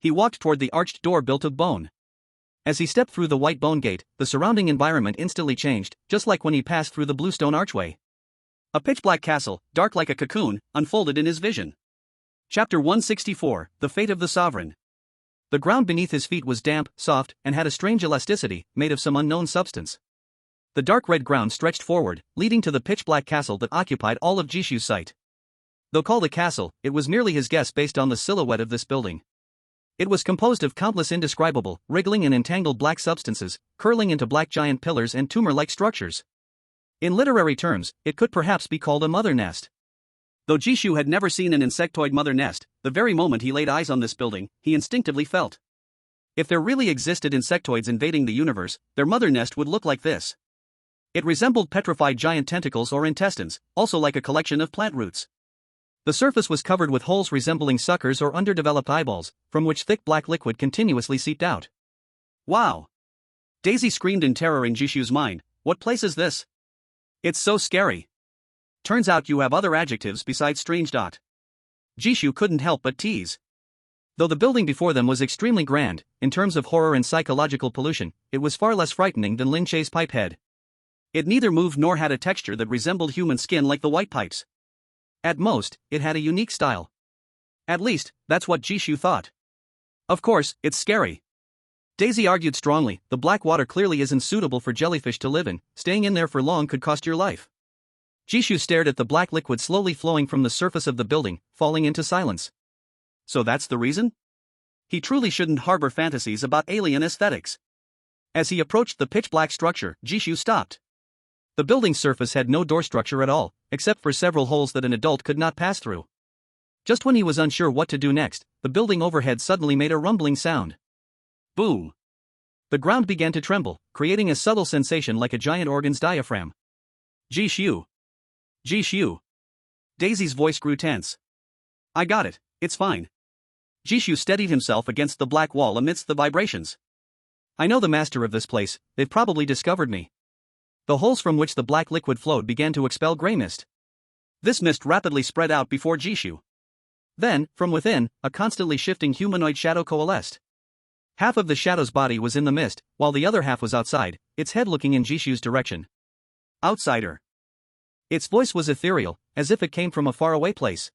He walked toward the arched door built of bone. As he stepped through the white bone gate, the surrounding environment instantly changed, just like when he passed through the blue stone archway. A pitch-black castle, dark like a cocoon, unfolded in his vision. Chapter 164, The Fate of the Sovereign. The ground beneath his feet was damp, soft, and had a strange elasticity, made of some unknown substance. The dark red ground stretched forward, leading to the pitch-black castle that occupied all of Jisoo's sight. Though called a castle, it was merely his guess based on the silhouette of this building. It was composed of countless indescribable, wriggling and entangled black substances, curling into black giant pillars and tumor-like structures. In literary terms, it could perhaps be called a mother nest. Though Jisoo had never seen an insectoid mother nest, the very moment he laid eyes on this building, he instinctively felt. If there really existed insectoids invading the universe, their mother nest would look like this. It resembled petrified giant tentacles or intestines, also like a collection of plant roots. The surface was covered with holes resembling suckers or underdeveloped eyeballs, from which thick black liquid continuously seeped out. Wow! Daisy screamed in terror in Jisoo's mind, what place is this? It's so scary. Turns out you have other adjectives besides strange. Jisoo couldn't help but tease. Though the building before them was extremely grand, in terms of horror and psychological pollution, it was far less frightening than Lin Che's pipe head. It neither moved nor had a texture that resembled human skin like the white pipes. At most, it had a unique style. At least, that's what Jisoo thought. Of course, it's scary. Daisy argued strongly, the black water clearly isn't suitable for jellyfish to live in, staying in there for long could cost your life. Jisoo stared at the black liquid slowly flowing from the surface of the building, falling into silence. So that's the reason? He truly shouldn't harbor fantasies about alien aesthetics. As he approached the pitch-black structure, Jisoo stopped. The building's surface had no door structure at all, except for several holes that an adult could not pass through. Just when he was unsure what to do next, the building overhead suddenly made a rumbling sound. Boom! The ground began to tremble, creating a subtle sensation like a giant organ's diaphragm. Jisoo! Jisoo! Daisy's voice grew tense. I got it, it's fine. Jishu steadied himself against the black wall amidst the vibrations. I know the master of this place, they've probably discovered me. The holes from which the black liquid flowed began to expel grey mist. This mist rapidly spread out before Jishu. Then, from within, a constantly shifting humanoid shadow coalesced. Half of the shadow's body was in the mist, while the other half was outside, its head looking in Jishu's direction. Outsider. Its voice was ethereal, as if it came from a faraway place.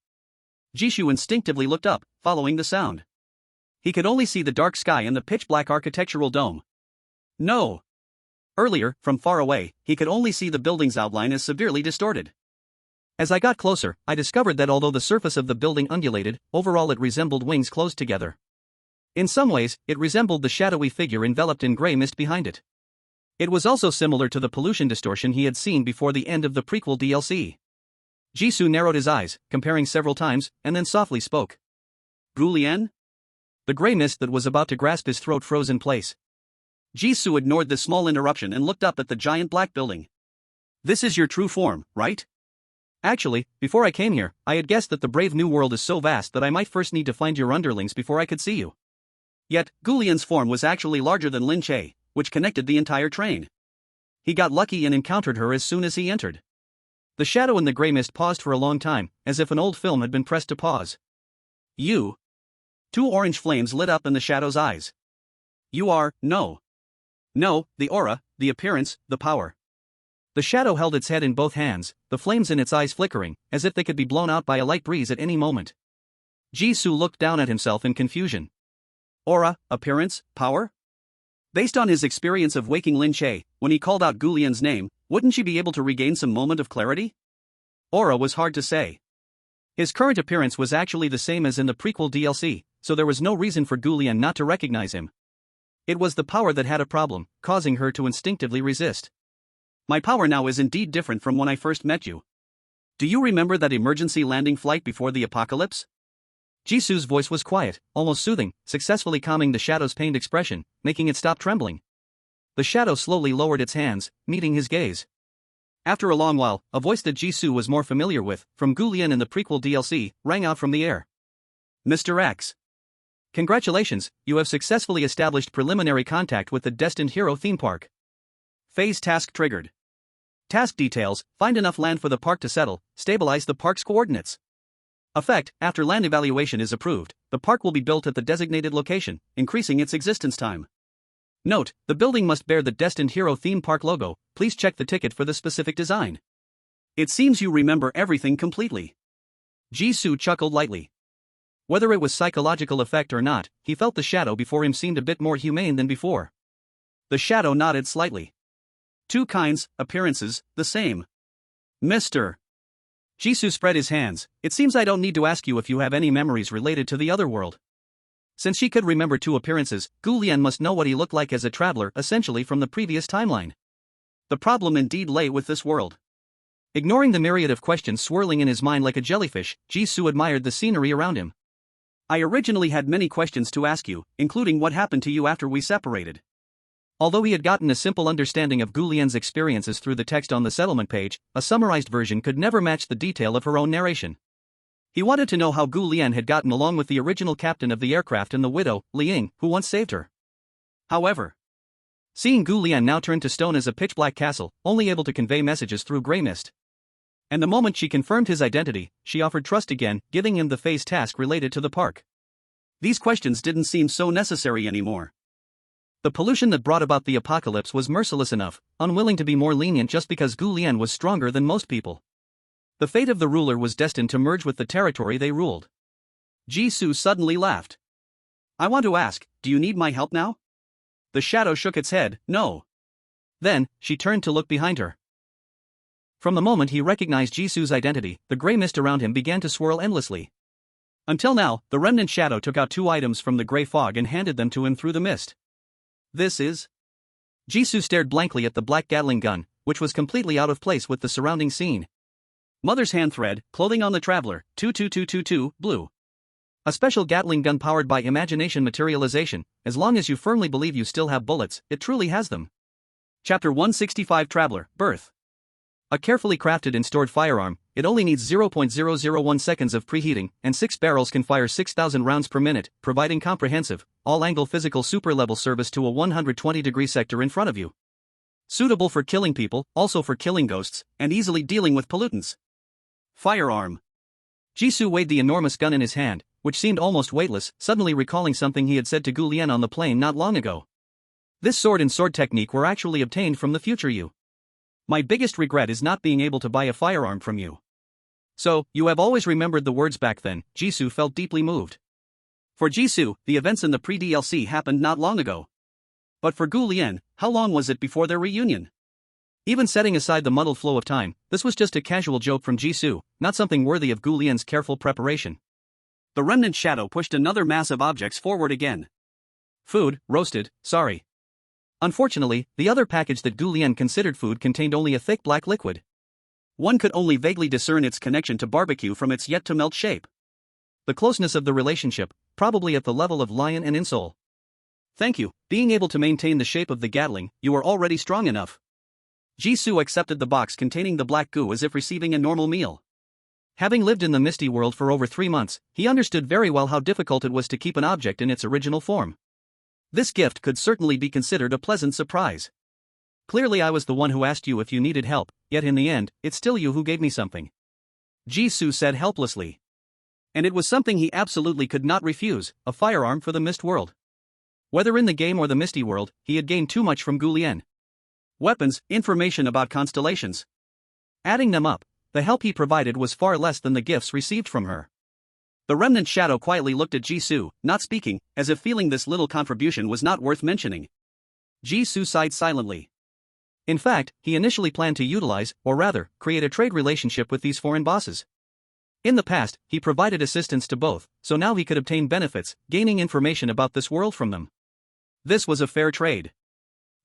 Jishu instinctively looked up, following the sound. He could only see the dark sky and the pitch-black architectural dome. No! Earlier, from far away, he could only see the building's outline as severely distorted. As I got closer, I discovered that although the surface of the building undulated, overall it resembled wings closed together. In some ways, it resembled the shadowy figure enveloped in grey mist behind it. It was also similar to the pollution distortion he had seen before the end of the prequel DLC. Jisoo narrowed his eyes, comparing several times, and then softly spoke. Gulian? The grey mist that was about to grasp his throat froze in place. Jisoo ignored this small interruption and looked up at the giant black building. This is your true form, right? Actually, before I came here, I had guessed that the brave new world is so vast that I might first need to find your underlings before I could see you. Yet, Gulian's form was actually larger than Lin Che, which connected the entire train. He got lucky and encountered her as soon as he entered. The shadow in the grey mist paused for a long time, as if an old film had been pressed to pause. You? 2 orange flames lit up in the shadow's eyes. You are, no. No, the aura, the appearance, the power. The shadow held its head in both hands, the flames in its eyes flickering, as if they could be blown out by a light breeze at any moment. Jisoo looked down at himself in confusion. Aura, appearance, power? Based on his experience of waking Lin Che, when he called out Gulian's name, wouldn't she be able to regain some moment of clarity? Aura was hard to say. His current appearance was actually the same as in the prequel DLC, so there was no reason for Gulian not to recognize him. It was the power that had a problem, causing her to instinctively resist. My power now is indeed different from when I first met you. Do you remember that emergency landing flight before the apocalypse? Jisoo's voice was quiet, almost soothing, successfully calming the shadow's pained expression, making it stop trembling. The shadow slowly lowered its hands, meeting his gaze. After a long while, a voice that Jisoo was more familiar with, from Gulian in the prequel DLC, rang out from the air. Mr. X. Congratulations, you have successfully established preliminary contact with the Destined Hero theme park. Phase task triggered. Task details: find enough land for the park to settle, stabilize the park's coordinates. Effect: after land evaluation is approved, the park will be built at the designated location, increasing its existence time. Note: the building must bear the Destined Hero theme park logo, please check the ticket for the specific design. It seems you remember everything completely. Jisoo chuckled lightly. Whether it was psychological effect or not, he felt the shadow before him seemed a bit more humane than before. The shadow nodded slightly. 2 kinds, appearances, the same. Mr. Jisoo spread his hands. It seems I don't need to ask you if you have any memories related to the other world. Since she could remember 2 appearances, Gulian must know what he looked like as a traveler, essentially from the previous timeline. The problem indeed lay with this world. Ignoring the myriad of questions swirling in his mind like a jellyfish, Jisoo admired the scenery around him. I originally had many questions to ask you, including what happened to you after we separated. Although he had gotten a simple understanding of Gulian's experiences through the text on the settlement page, a summarized version could never match the detail of her own narration. He wanted to know how Gulian had gotten along with the original captain of the aircraft and the widow, Liang, who once saved her. However, seeing Gulian now turned to stone as a pitch-black castle, only able to convey messages through grey mist. And the moment she confirmed his identity, she offered trust again, giving him the phase task related to the park. These questions didn't seem so necessary anymore. The pollution that brought about the apocalypse was merciless enough, unwilling to be more lenient just because Gulian was stronger than most people. The fate of the ruler was destined to merge with the territory they ruled. Jisoo suddenly laughed. I want to ask, do you need my help now? The shadow shook its head, no. Then, she turned to look behind her. From the moment he recognized Jisoo's identity, the grey mist around him began to swirl endlessly. Until now, the remnant shadow took out 2 items from the grey fog and handed them to him through the mist. This is... Jisoo stared blankly at the black Gatling gun, which was completely out of place with the surrounding scene. Mother's hand thread, clothing on the traveler, 22222, blue. A special Gatling gun powered by imagination materialization. As long as you firmly believe you still have bullets, it truly has them. Chapter 165 Traveler, Birth. A carefully crafted and stored firearm, it only needs 0.001 seconds of preheating, and 6 barrels can fire 6,000 rounds per minute, providing comprehensive, all-angle physical super-level service to a 120-degree sector in front of you. Suitable for killing people, also for killing ghosts, and easily dealing with pollutants. Firearm. Jisoo weighed the enormous gun in his hand, which seemed almost weightless, suddenly recalling something he had said to Gu Lian on the plane not long ago. This sword and sword technique were actually obtained from the future you. My biggest regret is not being able to buy a firearm from you. So, you have always remembered the words back then. Jisoo felt deeply moved. For Jisoo, the events in the pre-DLC happened not long ago. But for Gu Lian, how long was it before their reunion? Even setting aside the muddled flow of time, this was just a casual joke from Jisoo, not something worthy of Gu Lian's careful preparation. The remnant shadow pushed another mass of objects forward again. Food, roasted, sorry. Unfortunately, the other package that Gu Lian considered food contained only a thick black liquid. One could only vaguely discern its connection to barbecue from its yet-to-melt shape. The closeness of the relationship, probably at the level of lion and insole. Thank you, being able to maintain the shape of the Gatling, you are already strong enough. Jisoo accepted the box containing the black goo as if receiving a normal meal. Having lived in the misty world for over 3 months, he understood very well how difficult it was to keep an object in its original form. This gift could certainly be considered a pleasant surprise. Clearly I was the one who asked you if you needed help, yet in the end, it's still you who gave me something. Jisoo said helplessly. And it was something he absolutely could not refuse, a firearm for the Mist World. Whether in the game or the Misty World, he had gained too much from Gu Lian. Weapons, information about constellations. Adding them up, the help he provided was far less than the gifts received from her. The remnant shadow quietly looked at Jisoo, not speaking, as if feeling this little contribution was not worth mentioning. Jisoo sighed silently. In fact, he initially planned to utilize, or rather, create a trade relationship with these foreign bosses. In the past, he provided assistance to both, so now he could obtain benefits, gaining information about this world from them. This was a fair trade.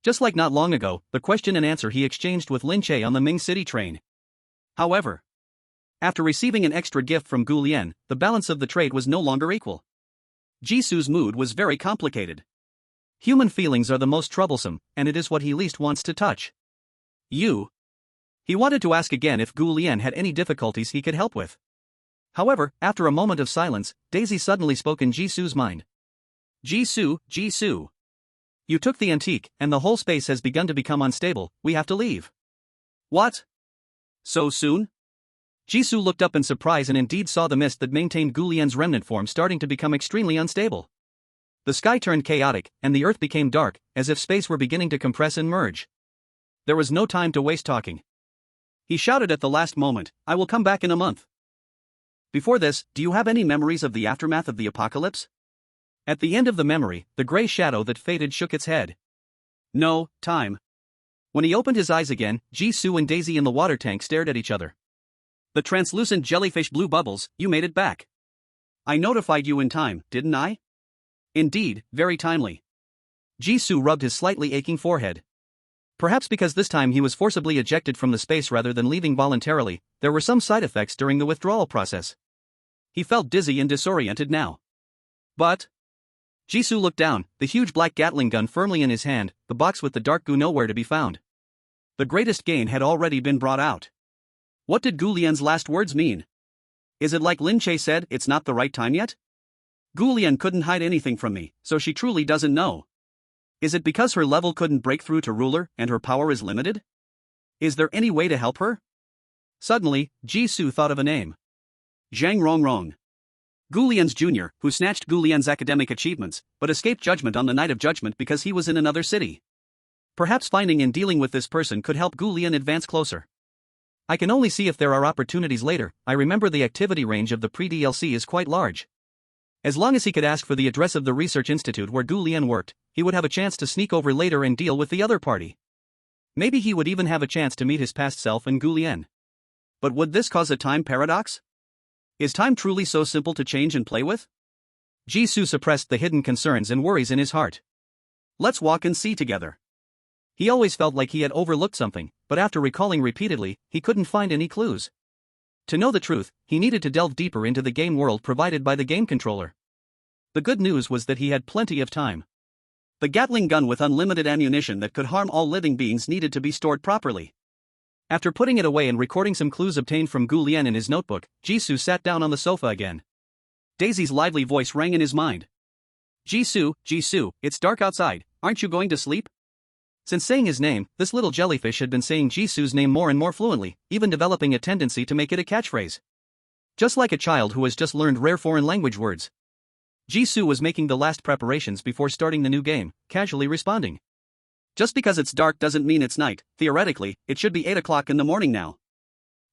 Just like not long ago, the question and answer he exchanged with Lin Che on the Ming City train. However, after receiving an extra gift from Gu Lian, the balance of the trade was no longer equal. Jisoo's mood was very complicated. Human feelings are the most troublesome, and it is what he least wants to touch. You. He wanted to ask again if Gu Lian had any difficulties he could help with. However, after a moment of silence, Daisy suddenly spoke in Jisoo's mind. Jisoo. You took the antique, and the whole space has begun to become unstable, we have to leave. What? So soon? Jisoo looked up in surprise and indeed saw the mist that maintained Gu Lian's remnant form starting to become extremely unstable. The sky turned chaotic, and the earth became dark, as if space were beginning to compress and merge. There was no time to waste talking. He shouted at the last moment, I will come back in a month. Before this, do you have any memories of the aftermath of the apocalypse? At the end of the memory, the gray shadow that faded shook its head. No, time. When he opened his eyes again, Jisoo and Daisy in the water tank stared at each other. The translucent jellyfish blue bubbles, you made it back. I notified you in time, didn't I? Indeed, very timely. Jisoo rubbed his slightly aching forehead. Perhaps because this time he was forcibly ejected from the space rather than leaving voluntarily, there were some side effects during the withdrawal process. He felt dizzy and disoriented now. But Jisoo looked down, the huge black Gatling gun firmly in his hand, the box with the dark goo nowhere to be found. The greatest gain had already been brought out. What did Gu Lian's last words mean? Is it like Lin Che said, it's not the right time yet? Gu Lian couldn't hide anything from me, so she truly doesn't know. Is it because her level couldn't break through to ruler and her power is limited? Is there any way to help her? Suddenly, Jisoo thought of a name. Zhang Rongrong. Gu Lian's junior, who snatched Gu Lian's academic achievements, but escaped judgment on the night of judgment because he was in another city. Perhaps finding and dealing with this person could help Gu Lian advance closer. I can only see if there are opportunities later. I remember the activity range of the pre-DLC is quite large. As long as he could ask for the address of the research institute where Gu Lian worked, he would have a chance to sneak over later and deal with the other party. Maybe he would even have a chance to meet his past self and Gu Lian. But would this cause a time paradox? Is time truly so simple to change and play with? Jisoo suppressed the hidden concerns and worries in his heart. Let's walk and see together. He always felt like he had overlooked something, but after recalling repeatedly, he couldn't find any clues. To know the truth, he needed to delve deeper into the game world provided by the game controller. The good news was that he had plenty of time. The Gatling gun with unlimited ammunition that could harm all living beings needed to be stored properly. After putting it away and recording some clues obtained from Gu Lian in his notebook, Jisoo sat down on the sofa again. Daisy's lively voice rang in his mind. Jisoo, it's dark outside, aren't you going to sleep? Since saying his name, this little jellyfish had been saying Jisoo's name more and more fluently, even developing a tendency to make it a catchphrase. Just like a child who has just learned rare foreign language words. Jisoo was making the last preparations before starting the new game, casually responding. Just because it's dark doesn't mean it's night. Theoretically, it should be 8 o'clock in the morning now.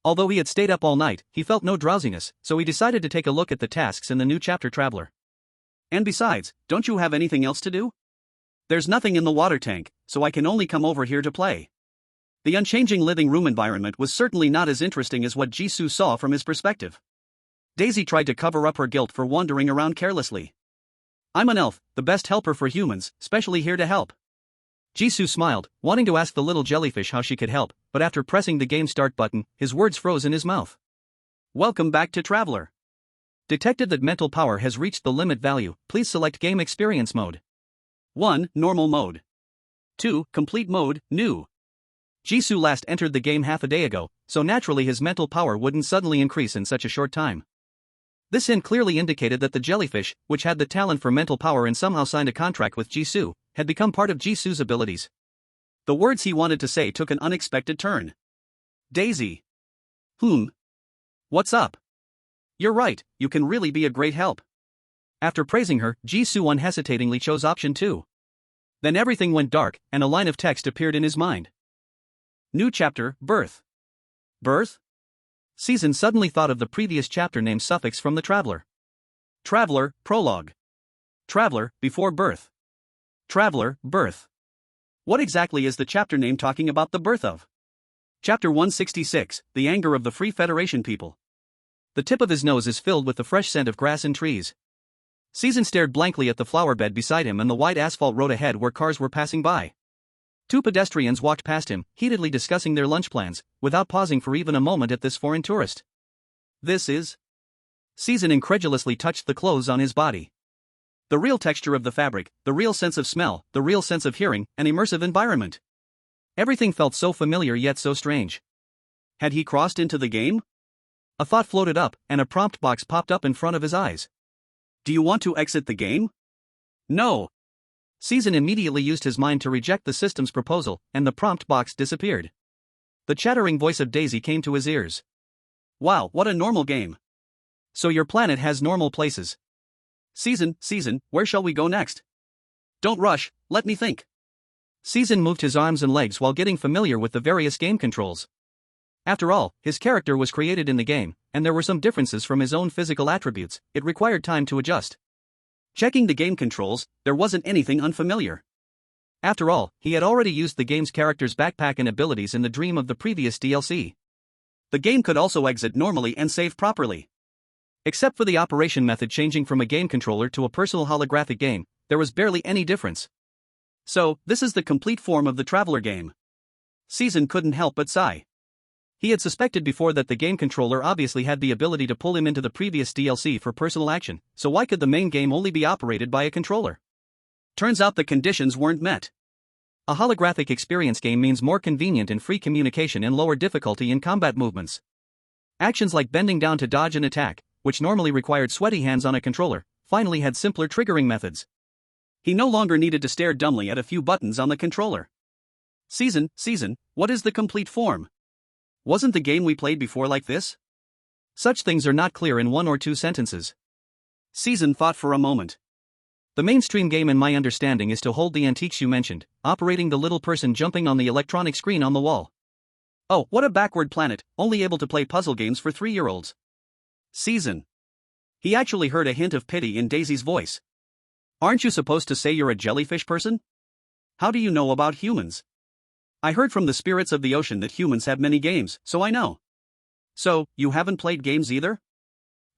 Although he had stayed up all night, he felt no drowsiness, so he decided to take a look at the tasks in the new chapter Traveler. And besides, don't you have anything else to do? There's nothing in the water tank, so I can only come over here to play. The unchanging living room environment was certainly not as interesting as what Jisoo saw from his perspective. Daisy tried to cover up her guilt for wandering around carelessly. I'm an elf, the best helper for humans, specially here to help. Jisoo smiled, wanting to ask the little jellyfish how she could help, but after pressing the game start button, his words froze in his mouth. Welcome back to Traveler. Detected that mental power has reached the limit value, please select Game Experience Mode. 1. Normal Mode. 2. Complete Mode, New. Jisoo last entered the game half a day ago, so naturally his mental power wouldn't suddenly increase in such a short time. This hint clearly indicated that the jellyfish, which had the talent for mental power and somehow signed a contract with Jisoo, had become part of Jisoo's abilities. The words he wanted to say took an unexpected turn. Daisy. What's up? You're right, you can really be a great help. After praising her, Jisoo unhesitatingly chose option 2. Then everything went dark, and a line of text appeared in his mind. New chapter, Birth. Birth? Season suddenly thought of the previous chapter name suffix from the Traveler. Traveler, Prologue. Traveler, before birth. Traveler, birth. What exactly is the chapter name talking about the birth of? Chapter 166, The Anger of the Free Federation People. The tip of his nose is filled with the fresh scent of grass and trees. Season stared blankly at the flower bed beside him and the wide asphalt road ahead where cars were passing by. 2 pedestrians walked past him, heatedly discussing their lunch plans, without pausing for even a moment at this foreign tourist. This is? Season incredulously touched the clothes on his body. The real texture of the fabric, the real sense of smell, the real sense of hearing, an immersive environment. Everything felt so familiar yet so strange. Had he crossed into the game? A thought floated up, and a prompt box popped up in front of his eyes. Do you want to exit the game? No. Season immediately used his mind to reject the system's proposal, and the prompt box disappeared. The chattering voice of Daisy came to his ears. Wow, what a normal game. So your planet has normal places. Season, where shall we go next? Don't rush, let me think. Season moved his arms and legs while getting familiar with the various game controls. After all, his character was created in the game, and there were some differences from his own physical attributes. It required time to adjust. Checking the game controls, there wasn't anything unfamiliar. After all, he had already used the game's character's backpack and abilities in the dream of the previous DLC. The game could also exit normally and save properly. Except for the operation method changing from a game controller to a personal holographic game, there was barely any difference. So, this is the complete form of the Traveler game. Season couldn't help but sigh. He had suspected before that the game controller obviously had the ability to pull him into the previous DLC for personal action, so why could the main game only be operated by a controller? Turns out the conditions weren't met. A holographic experience game means more convenient and free communication and lower difficulty in combat movements. Actions like bending down to dodge an attack, which normally required sweaty hands on a controller, finally had simpler triggering methods. He no longer needed to stare dumbly at a few buttons on the controller. Season, what is the complete form? Wasn't the game we played before like this? Such things are not clear in 1 or 2 sentences. Season thought for a moment. The mainstream game in my understanding is to hold the antiques you mentioned, operating the little person jumping on the electronic screen on the wall. Oh, what a backward planet, only able to play puzzle games for 3-year-olds. Season. He actually heard a hint of pity in Daisy's voice. Aren't you supposed to say you're a jellyfish person? How do you know about humans? I heard from the spirits of the ocean that humans have many games, so I know. So, you haven't played games either?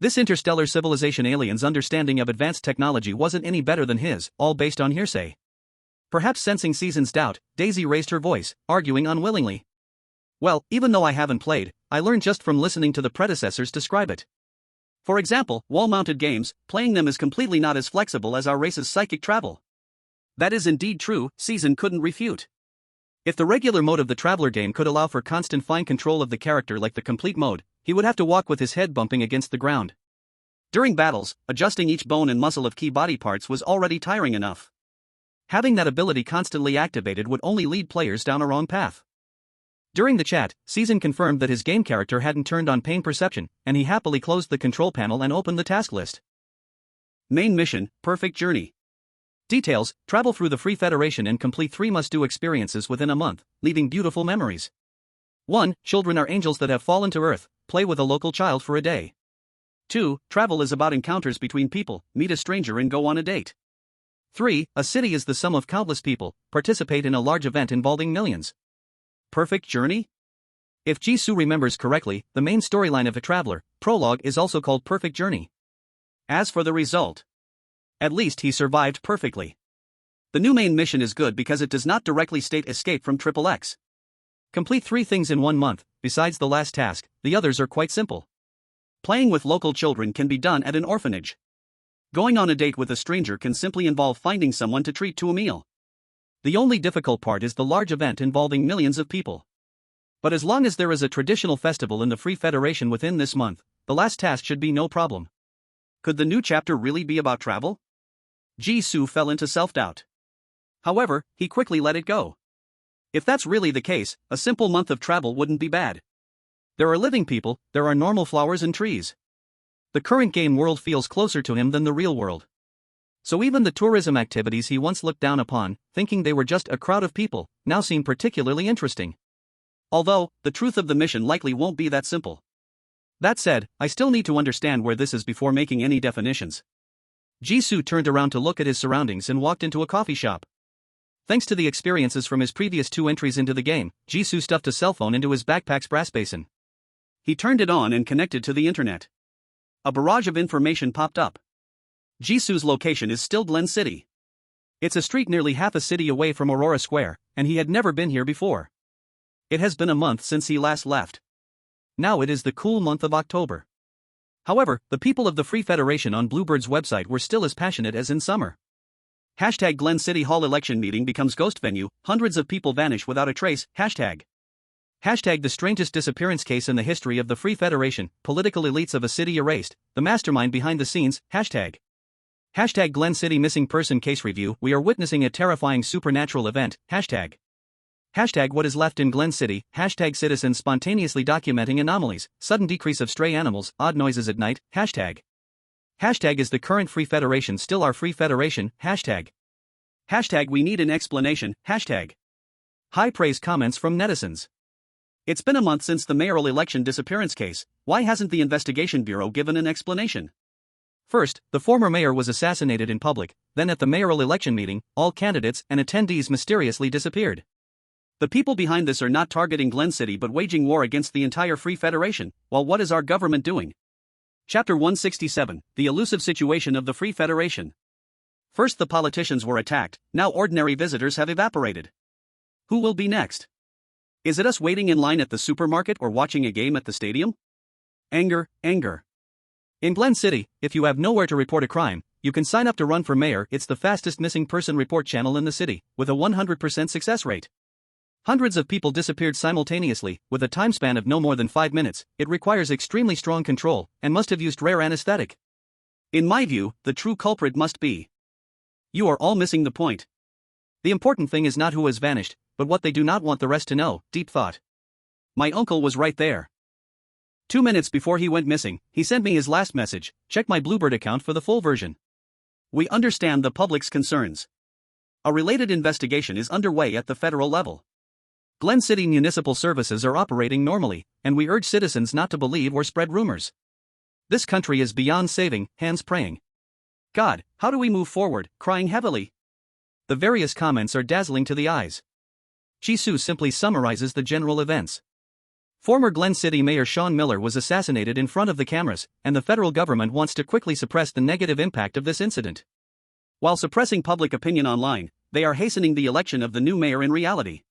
This interstellar civilization alien's understanding of advanced technology wasn't any better than his, all based on hearsay. Perhaps sensing Season's doubt, Daisy raised her voice, arguing unwillingly. Well, even though I haven't played, I learned just from listening to the predecessors describe it. For example, wall-mounted games, playing them is completely not as flexible as our race's psychic travel. That is indeed true, Season couldn't refute. If the regular mode of the Traveler game could allow for constant fine control of the character like the complete mode, he would have to walk with his head bumping against the ground. During battles, adjusting each bone and muscle of key body parts was already tiring enough. Having that ability constantly activated would only lead players down a wrong path. During the chat, Season confirmed that his game character hadn't turned on pain perception, and he happily closed the control panel and opened the task list. Main mission, Perfect Journey. Details: travel through the Free Federation and complete 3 must-do experiences within a month, leaving beautiful memories. 1. Children are angels that have fallen to Earth. Play with a local child for a day. 2. Travel is about encounters between people. Meet a stranger and go on a date. 3. A city is the sum of countless people. Participate in a large event involving millions. Perfect Journey? If Jisoo remembers correctly, the main storyline of A Traveler, Prologue, is also called Perfect Journey. As for the result, at least he survived perfectly. The new main mission is good because it does not directly state escape from XXX. Complete 3 things in 1 month. Besides the last task, the others are quite simple. Playing with local children can be done at an orphanage. Going on a date with a stranger can simply involve finding someone to treat to a meal. The only difficult part is the large event involving millions of people. But as long as there is a traditional festival in the Free Federation within this month, the last task should be no problem. Could the new chapter really be about travel? Jisoo fell into self-doubt. However, he quickly let it go. If that's really the case, a simple month of travel wouldn't be bad. There are living people, there are normal flowers and trees. The current game world feels closer to him than the real world. So even the tourism activities he once looked down upon, thinking they were just a crowd of people, now seem particularly interesting. Although, the truth of the mission likely won't be that simple. That said, I still need to understand where this is before making any definitions. Jisoo turned around to look at his surroundings and walked into a coffee shop. Thanks to the experiences from his previous 2 entries into the game, Jisoo stuffed a cell phone into his backpack's brass basin. He turned it on and connected to the internet. A barrage of information popped up. Jisoo's location is still Glen City. It's a street nearly half a city away from Aurora Square, and he had never been here before. It has been a month since he last left. Now it is the cool month of October. However, the people of the Free Federation on Bluebird's website were still as passionate as in summer. Hashtag Glen City Hall election meeting becomes ghost venue, hundreds of people vanish without a trace, hashtag. Hashtag the strangest disappearance case in the history of the Free Federation, political elites of a city erased, the mastermind behind the scenes, hashtag. Hashtag Glen City missing person case review, we are witnessing a terrifying supernatural event, hashtag. Hashtag what is left in Glen City, hashtag citizens spontaneously documenting anomalies, sudden decrease of stray animals, odd noises at night, hashtag. Hashtag is the current Free Federation still our Free Federation, hashtag. Hashtag we need an explanation, hashtag. High praise comments from netizens. It's been a month since the mayoral election disappearance case, why hasn't the investigation bureau given an explanation? First, the former mayor was assassinated in public, then at the mayoral election meeting, all candidates and attendees mysteriously disappeared. The people behind this are not targeting Glen City but waging war against the entire Free Federation, while what is our government doing? Chapter 167, The Elusive Situation of the Free Federation. First the politicians were attacked, now ordinary visitors have evaporated. Who will be next? Is it us waiting in line at the supermarket or watching a game at the stadium? Anger, anger. In Glen City, if you have nowhere to report a crime, you can sign up to run for mayor. It's the fastest missing person report channel in the city, with a 100% success rate. Hundreds of people disappeared simultaneously, with a time span of no more than 5 minutes. It requires extremely strong control, and must have used rare anesthetic. In my view, the true culprit must be. You are all missing the point. The important thing is not who has vanished, but what they do not want the rest to know, deep thought. My uncle was right there. 2 minutes before he went missing, he sent me his last message, check my Bluebird account for the full version. We understand the public's concerns. A related investigation is underway at the federal level. Glen City municipal services are operating normally, and we urge citizens not to believe or spread rumors. This country is beyond saving, hands praying. God, how do we move forward, crying heavily? The various comments are dazzling to the eyes. Jisoo simply summarizes the general events. Former Glen City Mayor Sean Miller was assassinated in front of the cameras, and the federal government wants to quickly suppress the negative impact of this incident. While suppressing public opinion online, they are hastening the election of the new mayor in reality.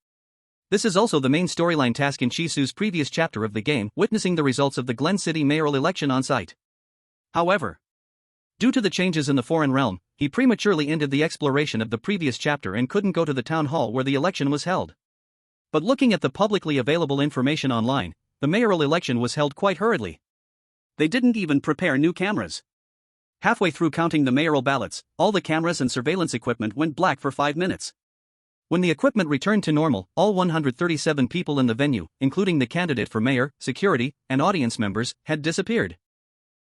This is also the main storyline task in Jisoo's previous chapter of the game, witnessing the results of the Glen City mayoral election on site. However, due to the changes in the foreign realm, he prematurely ended the exploration of the previous chapter and couldn't go to the town hall where the election was held. But looking at the publicly available information online, the mayoral election was held quite hurriedly. They didn't even prepare new cameras. Halfway through counting the mayoral ballots, all the cameras and surveillance equipment went black for 5 minutes. When the equipment returned to normal, all 137 people in the venue, including the candidate for mayor, security, and audience members, had disappeared.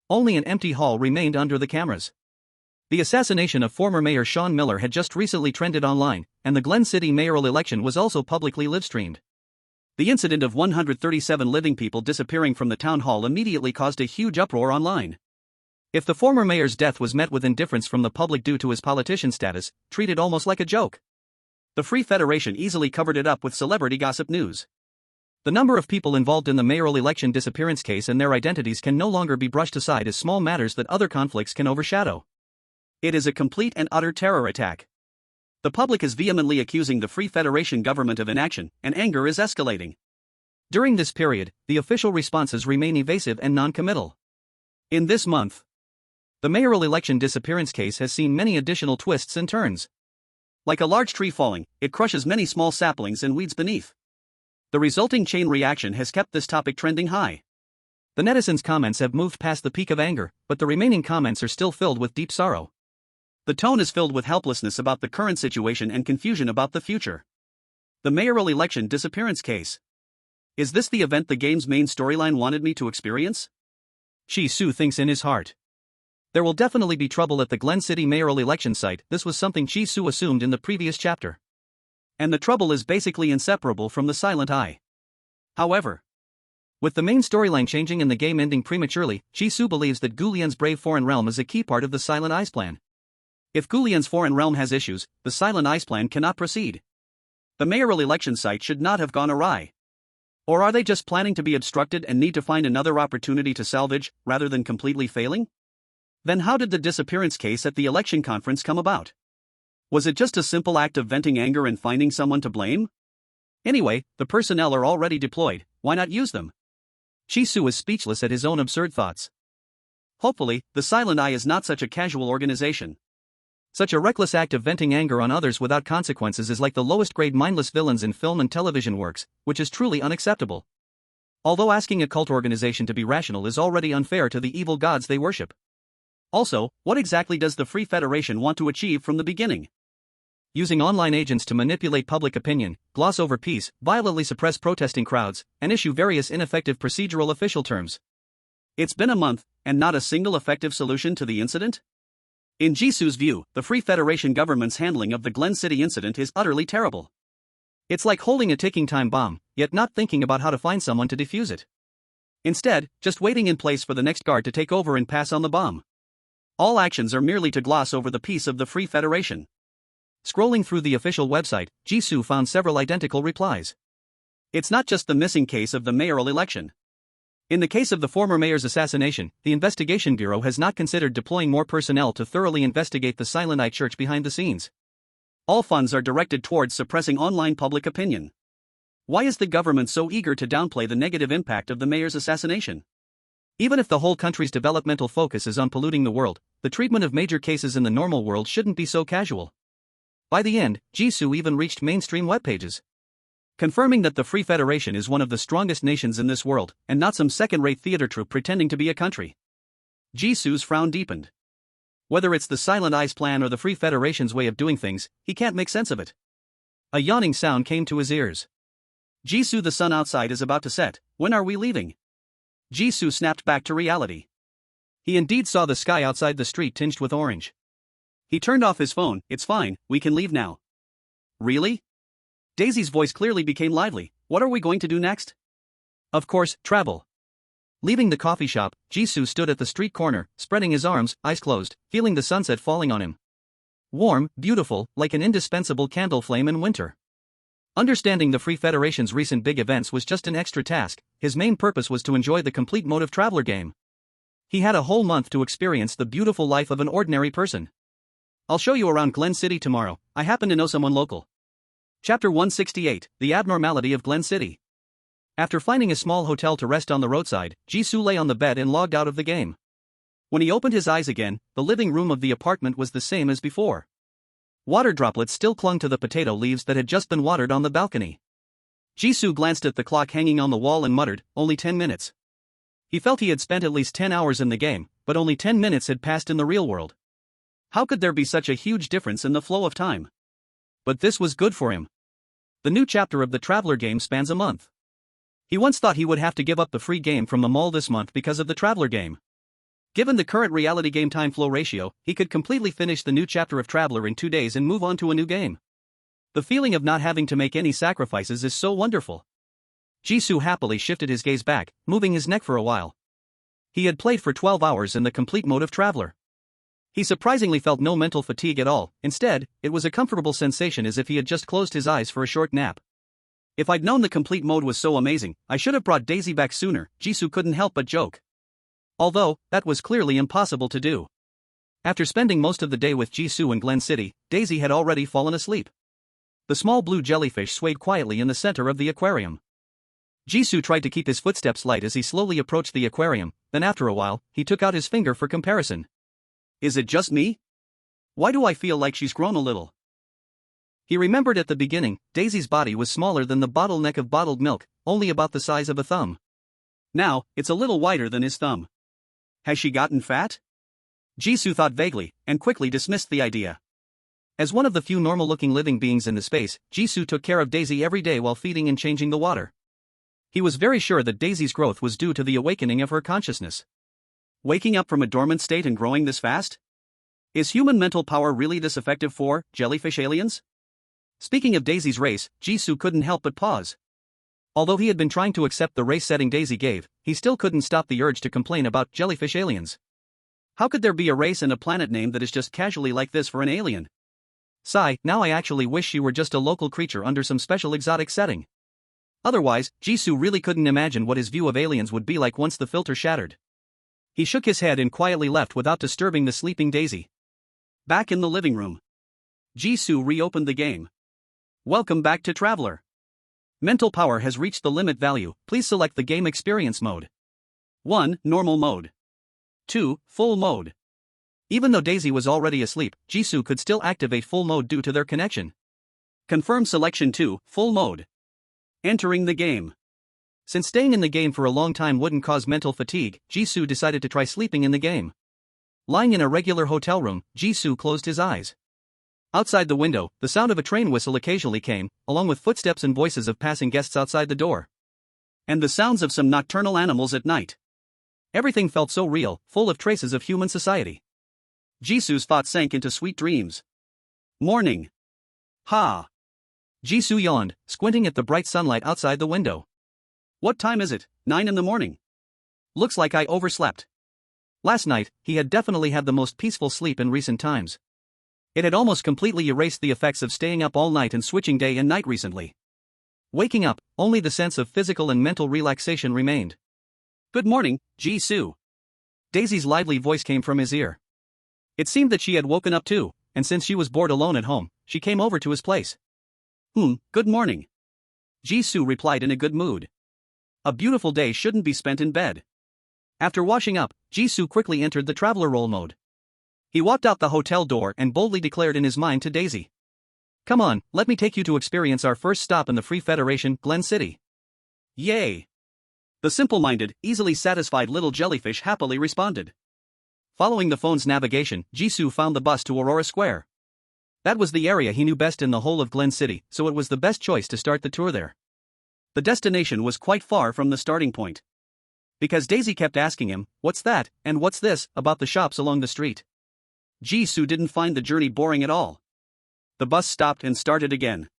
Only an empty hall remained under the cameras. The assassination of former Mayor Sean Miller had just recently trended online, and the Glen City mayoral election was also publicly live-streamed. The incident of 137 living people disappearing from the town hall immediately caused a huge uproar online. If the former mayor's death was met with indifference from the public due to his politician status, treated almost like a joke, the Free Federation easily covered it up with celebrity gossip news. The number of people involved in the mayoral election disappearance case and their identities can no longer be brushed aside as small matters that other conflicts can overshadow. It is a complete and utter terror attack. The public is vehemently accusing the Free Federation government of inaction, and anger is escalating. During this period, the official responses remain evasive and non-committal. In this month, the mayoral election disappearance case has seen many additional twists and turns. Like a large tree falling, it crushes many small saplings and weeds beneath. The resulting chain reaction has kept this topic trending high. The netizens' comments have moved past the peak of anger, but the remaining comments are still filled with deep sorrow. The tone is filled with helplessness about the current situation and confusion about the future. The mayoral election disappearance case. Is this the event the game's main storyline wanted me to experience? Jisoo thinks in his heart. There will definitely be trouble at the Glen City mayoral election site. This was something Jisoo assumed in the previous chapter. And the trouble is basically inseparable from the Silent Eye. However, with the main storyline changing and the game ending prematurely, Jisoo believes that Gulian's brave foreign realm is a key part of the Silent Eye's plan. If Gulian's foreign realm has issues, the Silent Eye's plan cannot proceed. The mayoral election site should not have gone awry. Or are they just planning to be obstructed and need to find another opportunity to salvage, rather than completely failing? Then how did the disappearance case at the election conference come about? Was it just a simple act of venting anger and finding someone to blame? Anyway, the personnel are already deployed, why not use them? Jisoo is speechless at his own absurd thoughts. Hopefully, the Silent Eye is not such a casual organization. Such a reckless act of venting anger on others without consequences is like the lowest grade mindless villains in film and television works, which is truly unacceptable. Although asking a cult organization to be rational is already unfair to the evil gods they worship. Also, what exactly does the Free Federation want to achieve from the beginning? Using online agents to manipulate public opinion, gloss over peace, violently suppress protesting crowds, and issue various ineffective procedural official terms. It's been a month, and not a single effective solution to the incident? In Jisoo's view, the Free Federation government's handling of the Glen City incident is utterly terrible. It's like holding a ticking time bomb, yet not thinking about how to find someone to defuse it. Instead, just waiting in place for the next guard to take over and pass on the bomb. All actions are merely to gloss over the peace of the Free Federation. Scrolling through the official website, Jisoo found several identical replies. It's not just the missing case of the mayoral election. In the case of the former mayor's assassination, the Investigation Bureau has not considered deploying more personnel to thoroughly investigate the Silent Eye Church behind the scenes. All funds are directed towards suppressing online public opinion. Why is the government so eager to downplay the negative impact of the mayor's assassination? Even if the whole country's developmental focus is on polluting the world, the treatment of major cases in the normal world shouldn't be so casual. By the end, Jisoo even reached mainstream web pages, confirming that the Free Federation is one of the strongest nations in this world, and not some second-rate theater troupe pretending to be a country. Jisoo's frown deepened. Whether it's the Silent Eye's plan or the Free Federation's way of doing things, he can't make sense of it. A yawning sound came to his ears. Jisoo, the sun outside is about to set, when are we leaving? Jisoo snapped back to reality. He indeed saw the sky outside the street tinged with orange. He turned off his phone. It's fine, we can leave now. Really? Daisy's voice clearly became lively. What are we going to do next? Of course, travel. Leaving the coffee shop, Jisoo stood at the street corner, spreading his arms, eyes closed, feeling the sunset falling on him. Warm, beautiful, like an indispensable candle flame in winter. Understanding the Free Federation's recent big events was just an extra task. His main purpose was to enjoy the complete motive traveler game. He had a whole month to experience the beautiful life of an ordinary person. I'll show you around Glen City tomorrow. I happen to know someone local. Chapter 168, The Abnormality of Glen City. After finding a small hotel to rest on the roadside, Jisoo lay on the bed and logged out of the game. When he opened his eyes again, the living room of the apartment was the same as before. Water droplets still clung to the potato leaves that had just been watered on the balcony. Jisoo glanced at the clock hanging on the wall and muttered, only 10 minutes. He felt he had spent at least 10 hours in the game, but only 10 minutes had passed in the real world. How could there be such a huge difference in the flow of time? But this was good for him. The new chapter of the Traveler game spans a month. He once thought he would have to give up the free game from the mall this month because of the Traveler game. Given the current reality game time flow ratio, he could completely finish the new chapter of Traveler in 2 days and move on to a new game. The feeling of not having to make any sacrifices is so wonderful. Jisoo happily shifted his gaze back, moving his neck for a while. He had played for 12 hours in the complete mode of Traveler. He surprisingly felt no mental fatigue at all. Instead, it was a comfortable sensation as if he had just closed his eyes for a short nap. If I'd known the complete mode was so amazing, I should have brought Daisy back sooner, Jisoo couldn't help but joke. Although, that was clearly impossible to do. After spending most of the day with Jisoo in Glen City, Daisy had already fallen asleep. The small blue jellyfish swayed quietly in the center of the aquarium. Jisoo tried to keep his footsteps light as he slowly approached the aquarium, then after a while, he took out his finger for comparison. Is it just me? Why do I feel like she's grown a little? He remembered at the beginning, Daisy's body was smaller than the bottleneck of bottled milk, only about the size of a thumb. Now, it's a little wider than his thumb. Has she gotten fat? Jisoo thought vaguely, and quickly dismissed the idea. As one of the few normal-looking living beings in the space, Jisoo took care of Daisy every day while feeding and changing the water. He was very sure that Daisy's growth was due to the awakening of her consciousness. Waking up from a dormant state and growing this fast? Is human mental power really this effective for jellyfish aliens? Speaking of Daisy's race, Jisoo couldn't help but pause. Although he had been trying to accept the race setting Daisy gave, he still couldn't stop the urge to complain about jellyfish aliens. How could there be a race and a planet name that is just casually like this for an alien? Sigh, now I actually wish she were just a local creature under some special exotic setting. Otherwise, Jisoo really couldn't imagine what his view of aliens would be like once the filter shattered. He shook his head and quietly left without disturbing the sleeping Daisy. Back in the living room, Jisoo reopened the game. Welcome back to Traveler. Mental power has reached the limit value, please select the game experience mode. 1. Normal mode. 2. Full mode. Even though Daisy was already asleep, Jisoo could still activate full mode due to their connection. Confirm selection 2, full mode. Entering the game. Since staying in the game for a long time wouldn't cause mental fatigue, Jisoo decided to try sleeping in the game. Lying in a regular hotel room, Jisoo closed his eyes. Outside the window, the sound of a train whistle occasionally came, along with footsteps and voices of passing guests outside the door. And the sounds of some nocturnal animals at night. Everything felt so real, full of traces of human society. Jisoo's thoughts sank into sweet dreams. Morning. Ha! Jisoo yawned, squinting at the bright sunlight outside the window. What time is it? 9 in the morning. Looks like I overslept. Last night, he had definitely had the most peaceful sleep in recent times. It had almost completely erased the effects of staying up all night and switching day and night recently. Waking up, only the sense of physical and mental relaxation remained. Good morning, Jisoo. Daisy's lively voice came from his ear. It seemed that she had woken up too, and since she was bored alone at home, she came over to his place. Good morning. Jisoo replied in a good mood. A beautiful day shouldn't be spent in bed. After washing up, Jisoo quickly entered the traveler role mode. He walked out the hotel door and boldly declared in his mind to Daisy. Come on, let me take you to experience our first stop in the Free Federation, Glen City. Yay! The simple-minded, easily satisfied little jellyfish happily responded. Following the phone's navigation, Jisoo found the bus to Aurora Square. That was the area he knew best in the whole of Glen City, so it was the best choice to start the tour there. The destination was quite far from the starting point. Because Daisy kept asking him, what's that, and what's this, about the shops along the street. Jisoo didn't find the journey boring at all. The bus stopped and started again.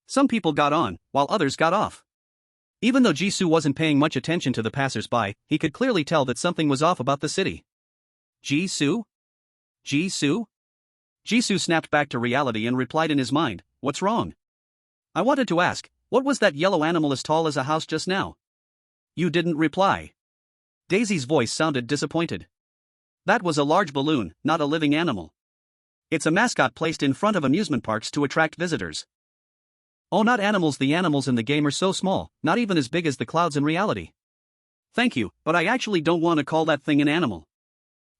Some people got on, while others got off. Even though Jisoo wasn't paying much attention to the passers-by, he could clearly tell that something was off about the city. Jisoo? Jisoo? Jisoo snapped back to reality and replied in his mind, what's wrong? I wanted to ask, what was that yellow animal as tall as a house just now? You didn't reply. Daisy's voice sounded disappointed. That was a large balloon, not a living animal. It's a mascot placed in front of amusement parks to attract visitors. Oh, not animals, the animals in the game are so small, not even as big as the clouds in reality. Thank you, but I actually don't want to call that thing an animal.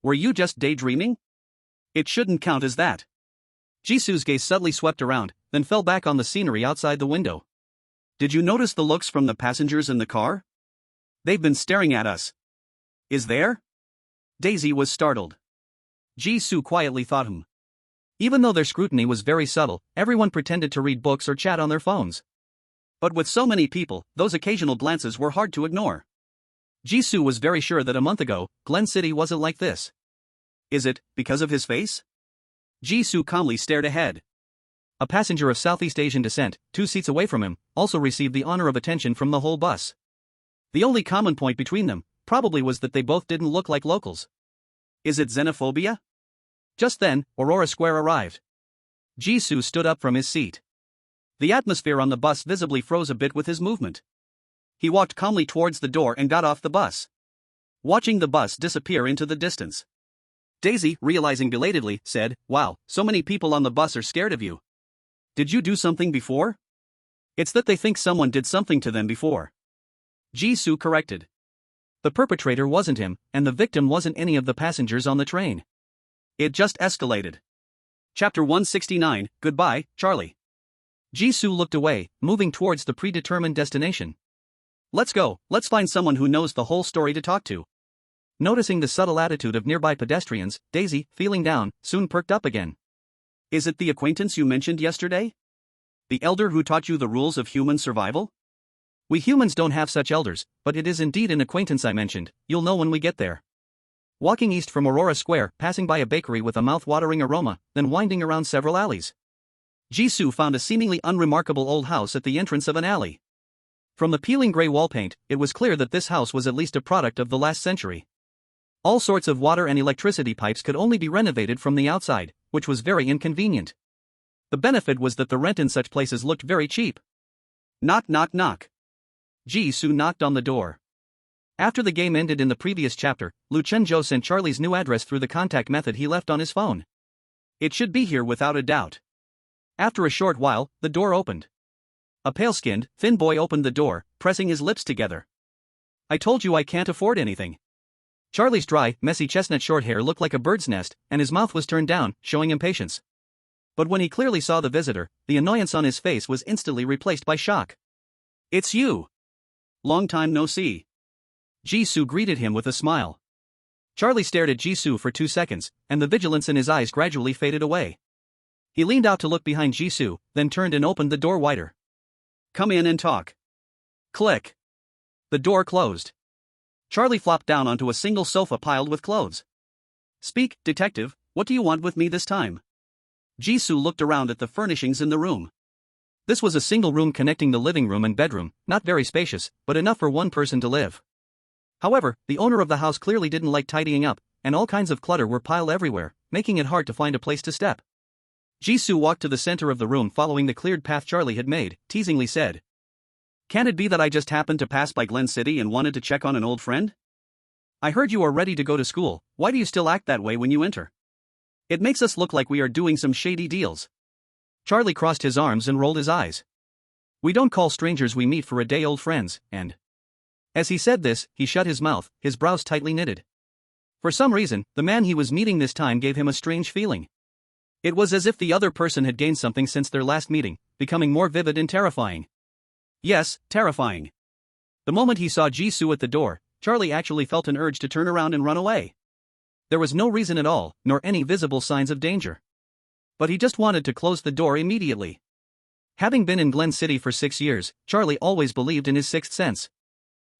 Were you just daydreaming? It shouldn't count as that. Jisoo's gaze suddenly swept around, then fell back on the scenery outside the window. Did you notice the looks from the passengers in the car? They've been staring at us. Is there? Daisy was startled. Jisoo quietly thought Even though their scrutiny was very subtle, everyone pretended to read books or chat on their phones. But with so many people, those occasional glances were hard to ignore. Jisoo was very sure that a month ago, Glen City wasn't like this. Is it because of his face? Jisoo calmly stared ahead. A passenger of Southeast Asian descent, 2 seats away from him, also received the honor of attention from the whole bus. The only common point between them, probably, was that they both didn't look like locals. Is it xenophobia? Just then, Aurora Square arrived. Jisoo stood up from his seat. The atmosphere on the bus visibly froze a bit with his movement. He walked calmly towards the door and got off the bus. Watching the bus disappear into the distance, Daisy, realizing belatedly, said, "Wow, so many people on the bus are scared of you. Did you do something before?" "It's that they think someone did something to them before," Jisoo corrected. The perpetrator wasn't him, and the victim wasn't any of the passengers on the train. It just escalated. Chapter 169, Goodbye, Charlie. Jisoo looked away, moving towards the predetermined destination. Let's go, let's find someone who knows the whole story to talk to. Noticing the subtle attitude of nearby pedestrians, Daisy, feeling down, soon perked up again. Is it the acquaintance you mentioned yesterday? The elder who taught you the rules of human survival? We humans don't have such elders, but it is indeed an acquaintance I mentioned. You'll know when we get there. Walking east from Aurora Square, passing by a bakery with a mouth-watering aroma, then winding around several alleys, Jisoo found a seemingly unremarkable old house at the entrance of an alley. From the peeling gray wall paint, it was clear that this house was at least a product of the last century. All sorts of water and electricity pipes could only be renovated from the outside, which was very inconvenient. The benefit was that the rent in such places looked very cheap. Knock knock knock. Jisoo knocked on the door. After the game ended in the previous chapter, Lu Chenzhou sent Charlie's new address through the contact method he left on his phone. It should be here without a doubt. After a short while, the door opened. A pale-skinned, thin boy opened the door, pressing his lips together. I told you I can't afford anything. Charlie's dry, messy chestnut short hair looked like a bird's nest, and his mouth was turned down, showing impatience. But when he clearly saw the visitor, the annoyance on his face was instantly replaced by shock. It's you! Long time no see. Jisoo greeted him with a smile. Charlie stared at Jisoo for 2 seconds, and the vigilance in his eyes gradually faded away. He leaned out to look behind Jisoo, then turned and opened the door wider. Come in and talk. Click. The door closed. Charlie flopped down onto a single sofa piled with clothes. Speak, detective, what do you want with me this time? Jisoo looked around at the furnishings in the room. This was a single room connecting the living room and bedroom, not very spacious, but enough for one person to live. However, the owner of the house clearly didn't like tidying up, and all kinds of clutter were piled everywhere, making it hard to find a place to step. Jisoo walked to the center of the room following the cleared path Charlie had made, teasingly said. Can it be that I just happened to pass by Glen City and wanted to check on an old friend? I heard you are ready to go to school. Why do you still act that way when you enter? It makes us look like we are doing some shady deals. Charlie crossed his arms and rolled his eyes. We don't call strangers we meet for a day old friends, and... As he said this, he shut his mouth, his brows tightly knitted. For some reason, the man he was meeting this time gave him a strange feeling. It was as if the other person had gained something since their last meeting, becoming more vivid and terrifying. Yes, terrifying. The moment he saw Jisoo at the door, Charlie actually felt an urge to turn around and run away. There was no reason at all, nor any visible signs of danger. But he just wanted to close the door immediately. Having been in Glen City for 6 years, Charlie always believed in his sixth sense.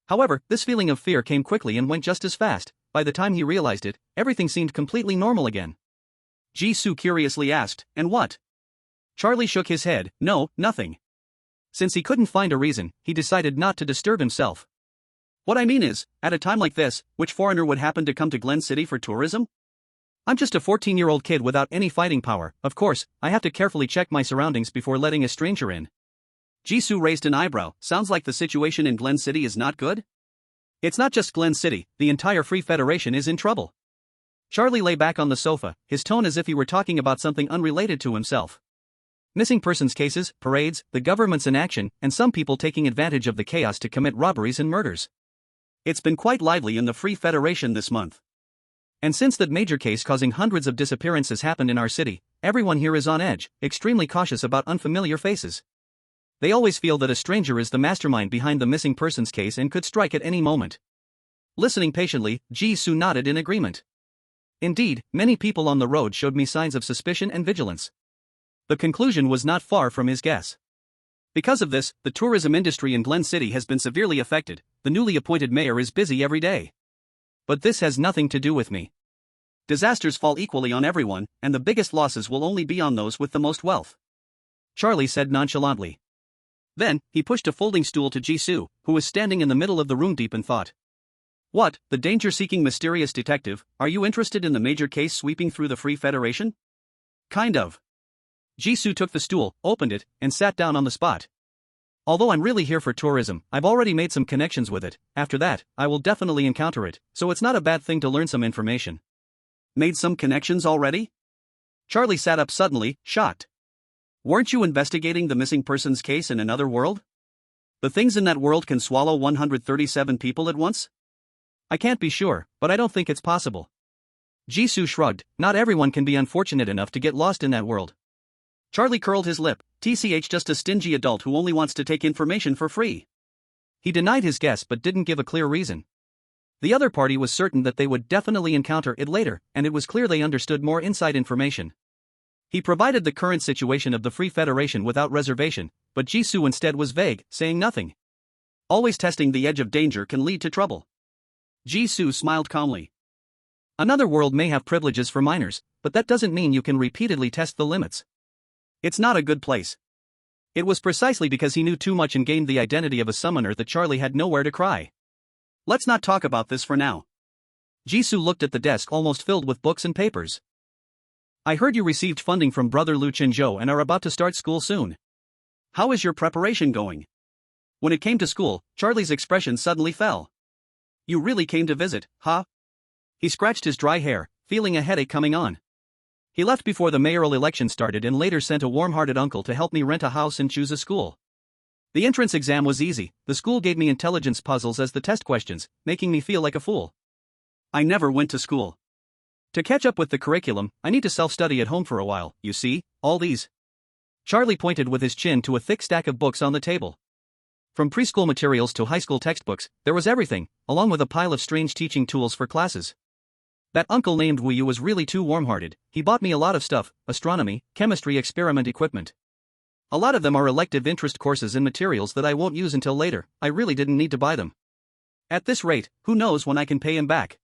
However, this feeling of fear came quickly and went just as fast. By the time he realized it, everything seemed completely normal again. Jisoo curiously asked, and what? Charlie shook his head, no, nothing. Since he couldn't find a reason, he decided not to disturb himself. What I mean is, at a time like this, which foreigner would happen to come to Glen City for tourism? I'm just a 14-year-old kid without any fighting power. Of course, I have to carefully check my surroundings before letting a stranger in. Jisoo raised an eyebrow. Sounds like the situation in Glen City is not good? It's not just Glen City, the entire Free Federation is in trouble. Charlie lay back on the sofa, his tone as if he were talking about something unrelated to himself. Missing persons cases, parades, the government's inaction, and some people taking advantage of the chaos to commit robberies and murders. It's been quite lively in the Free Federation this month. And since that major case causing hundreds of disappearances happened in our city, everyone here is on edge, extremely cautious about unfamiliar faces. They always feel that a stranger is the mastermind behind the missing persons case and could strike at any moment. Listening patiently, Jisoo nodded in agreement. Indeed, many people on the road showed me signs of suspicion and vigilance. The conclusion was not far from his guess. Because of this, the tourism industry in Glen City has been severely affected. The newly appointed mayor is busy every day. But this has nothing to do with me. Disasters fall equally on everyone, and the biggest losses will only be on those with the most wealth, Charlie said nonchalantly. Then, he pushed a folding stool to Jisoo, who was standing in the middle of the room deep in thought. What, the danger-seeking mysterious detective, are you interested in the major case sweeping through the Free Federation? Kind of. Jisoo took the stool, opened it, and sat down on the spot. Although I'm really here for tourism, I've already made some connections with it. After that, I will definitely encounter it, so it's not a bad thing to learn some information. Made some connections already? Charlie sat up suddenly, shocked. Weren't you investigating the missing persons case in another world? The things in that world can swallow 137 people at once? I can't be sure, but I don't think it's possible. Jisoo shrugged. Not everyone can be unfortunate enough to get lost in that world. Charlie curled his lip. TCH, just a stingy adult who only wants to take information for free. He denied his guess but didn't give a clear reason. The other party was certain that they would definitely encounter it later, and it was clear they understood more inside information. He provided the current situation of the Free Federation without reservation, but Jisoo instead was vague, saying nothing. Always testing the edge of danger can lead to trouble. Jisoo smiled calmly. Another world may have privileges for minors, but that doesn't mean you can repeatedly test the limits. It's not a good place. It was precisely because he knew too much and gained the identity of a summoner that Charlie had nowhere to cry. Let's not talk about this for now. Jisoo looked at the desk almost filled with books and papers. I heard you received funding from Brother Lu Chenzhou and are about to start school soon. How is your preparation going? When it came to school, Charlie's expression suddenly fell. You really came to visit, huh? He scratched his dry hair, feeling a headache coming on. He left before the mayoral election started and later sent a warm-hearted uncle to help me rent a house and choose a school. The entrance exam was easy. The school gave me intelligence puzzles as the test questions, making me feel like a fool. I never went to school. To catch up with the curriculum, I need to self-study at home for a while, you see, all these. Charlie pointed with his chin to a thick stack of books on the table. From preschool materials to high school textbooks, there was everything, along with a pile of strange teaching tools for classes. That uncle named Wu Yu was really too warm-hearted. He bought me a lot of stuff, astronomy, chemistry experiment equipment. A lot of them are elective interest courses in materials that I won't use until later. I really didn't need to buy them. At this rate, who knows when I can pay him back?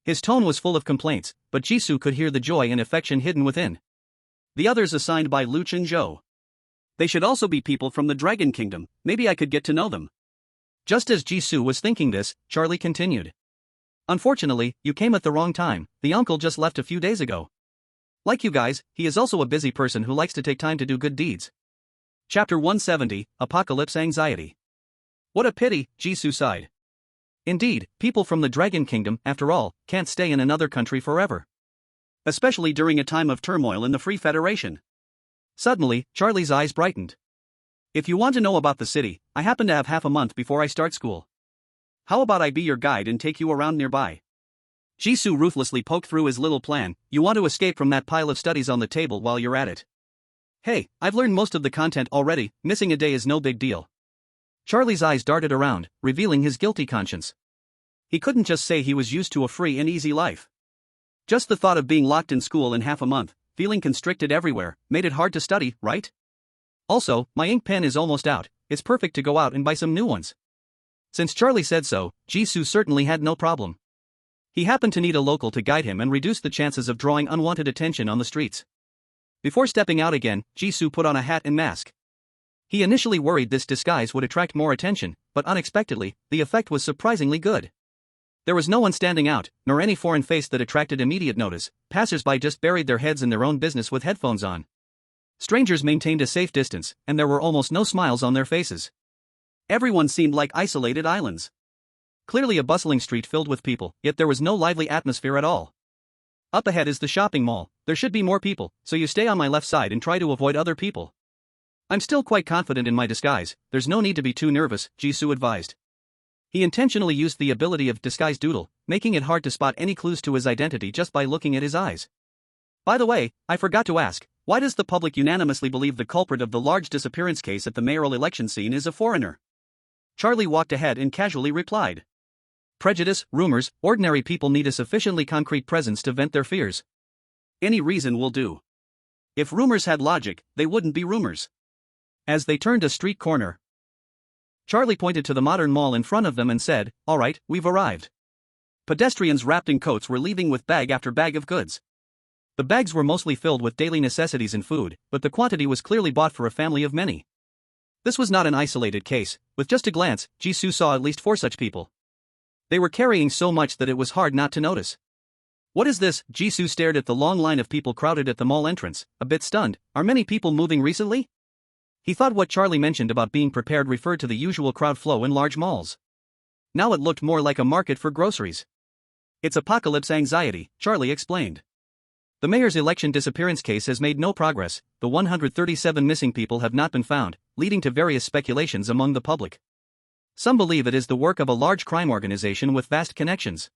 His tone was full of complaints, but Jisoo could hear the joy and affection hidden within. The others assigned by Lu Chenzhou. They should also be people from the Dragon Kingdom. Maybe I could get to know them. Just as Jisoo was thinking this, Charlie continued. Unfortunately, you came at the wrong time. The uncle just left a few days ago. Like you guys, he is also a busy person who likes to take time to do good deeds. Chapter 170, Apocalypse Anxiety. What a pity, Jisoo sighed. Indeed, people from the Dragon Kingdom, after all, can't stay in another country forever. Especially during a time of turmoil in the Free Federation. Suddenly, Charlie's eyes brightened. If you want to know about the city, I happen to have half a month before I start school. How about I be your guide and take you around nearby? Jisoo ruthlessly poked through his little plan. You want to escape from that pile of studies on the table while you're at it. Hey, I've learned most of the content already, missing a day is no big deal. Charlie's eyes darted around, revealing his guilty conscience. He couldn't just say he was used to a free and easy life. Just the thought of being locked in school in half a month, feeling constricted everywhere, made it hard to study, right? Also, my ink pen is almost out. It's perfect to go out and buy some new ones. Since Charlie said so, Jisoo certainly had no problem. He happened to need a local to guide him and reduce the chances of drawing unwanted attention on the streets. Before stepping out again, Jisoo put on a hat and mask. He initially worried this disguise would attract more attention, but unexpectedly, the effect was surprisingly good. There was no one standing out, nor any foreign face that attracted immediate notice. Passers-by just buried their heads in their own business with headphones on. Strangers maintained a safe distance, and there were almost no smiles on their faces. Everyone seemed like isolated islands. Clearly a bustling street filled with people, yet there was no lively atmosphere at all. Up ahead is the shopping mall. There should be more people, so you stay on my left side and try to avoid other people. I'm still quite confident in my disguise. There's no need to be too nervous, Jisoo advised. He intentionally used the ability of disguise doodle, making it hard to spot any clues to his identity just by looking at his eyes. By the way, I forgot to ask, Why does the public unanimously believe the culprit of the large disappearance case at the mayoral election scene is a foreigner? Charlie walked ahead and casually replied. Prejudice, rumors, ordinary people need a sufficiently concrete presence to vent their fears. Any reason will do. If rumors had logic, they wouldn't be rumors. As they turned a street corner, Charlie pointed to the modern mall in front of them and said, "All right, we've arrived." Pedestrians wrapped in coats were leaving with bag after bag of goods. The bags were mostly filled with daily necessities and food, but the quantity was clearly bought for a family of many. This was not an isolated case. With just a glance, Jisoo saw at least 4 such people. They were carrying so much that it was hard not to notice. What is this? Jisoo stared at the long line of people crowded at the mall entrance, a bit stunned. Are many people moving recently? He thought what Charlie mentioned about being prepared referred to the usual crowd flow in large malls. Now it looked more like a market for groceries. It's apocalypse anxiety, Charlie explained. The mayor's election disappearance case has made no progress. The 137 missing people have not been found, leading to various speculations among the public. Some believe it is the work of a large crime organization with vast connections.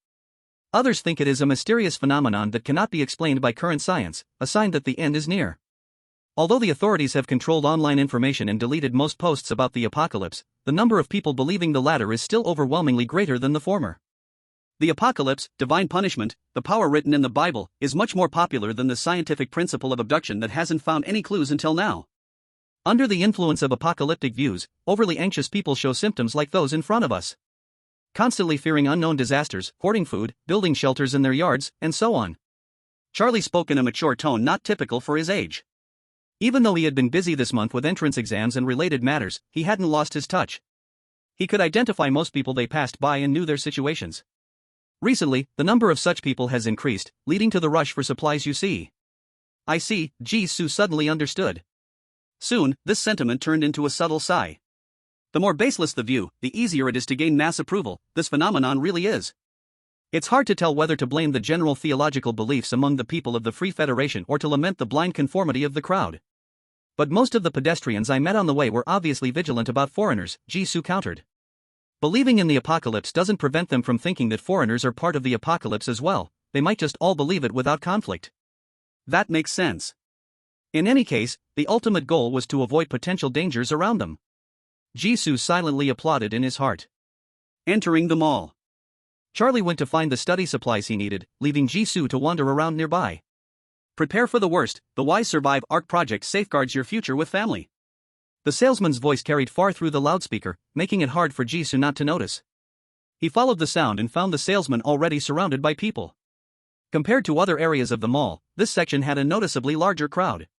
Others think it is a mysterious phenomenon that cannot be explained by current science, a sign that the end is near. Although the authorities have controlled online information and deleted most posts about the apocalypse, the number of people believing the latter is still overwhelmingly greater than the former. The apocalypse, divine punishment, the power written in the Bible, is much more popular than the scientific principle of abduction that hasn't found any clues until now. Under the influence of apocalyptic views, overly anxious people show symptoms like those in front of us. Constantly fearing unknown disasters, hoarding food, building shelters in their yards, and so on. Charlie spoke in a mature tone not typical for his age. Even though he had been busy this month with entrance exams and related matters, he hadn't lost his touch. He could identify most people they passed by and knew their situations. Recently, the number of such people has increased, leading to the rush for supplies you see. I see, Jisoo suddenly understood. Soon, this sentiment turned into a subtle sigh. The more baseless the view, the easier it is to gain mass approval. This phenomenon really is. It's hard to tell whether to blame the general theological beliefs among the people of the Free Federation or to lament the blind conformity of the crowd. But most of the pedestrians I met on the way were obviously vigilant about foreigners, Jisoo countered. Believing in the apocalypse doesn't prevent them from thinking that foreigners are part of the apocalypse as well. They might just all believe it without conflict. That makes sense. In any case, the ultimate goal was to avoid potential dangers around them. Jisoo silently applauded in his heart. Entering the mall, Charlie went to find the study supplies he needed, leaving Jisoo to wander around nearby. Prepare for the worst. The Wise Survive ARC project safeguards your future with family. The salesman's voice carried far through the loudspeaker, making it hard for Jisoo not to notice. He followed the sound and found the salesman already surrounded by people. Compared to other areas of the mall, this section had a noticeably larger crowd.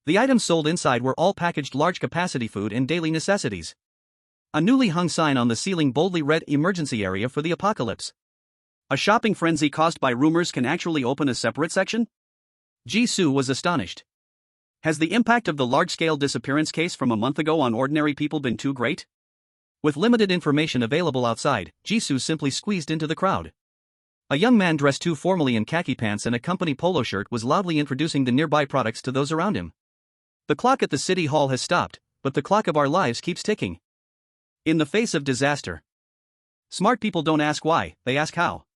The items sold inside were all packaged large-capacity food and daily necessities. A newly hung sign on the ceiling boldly read "Emergency Area for the Apocalypse." A shopping frenzy caused by rumors can actually open a separate section? Jisoo was astonished. Has the impact of the large-scale disappearance case from a month ago on ordinary people been too great? With limited information available outside, Jisoo simply squeezed into the crowd. A young man dressed too formally in khaki pants and a company polo shirt was loudly introducing the nearby products to those around him. The clock at the city hall has stopped, but the clock of our lives keeps ticking. In the face of disaster, smart people don't ask why, they ask how.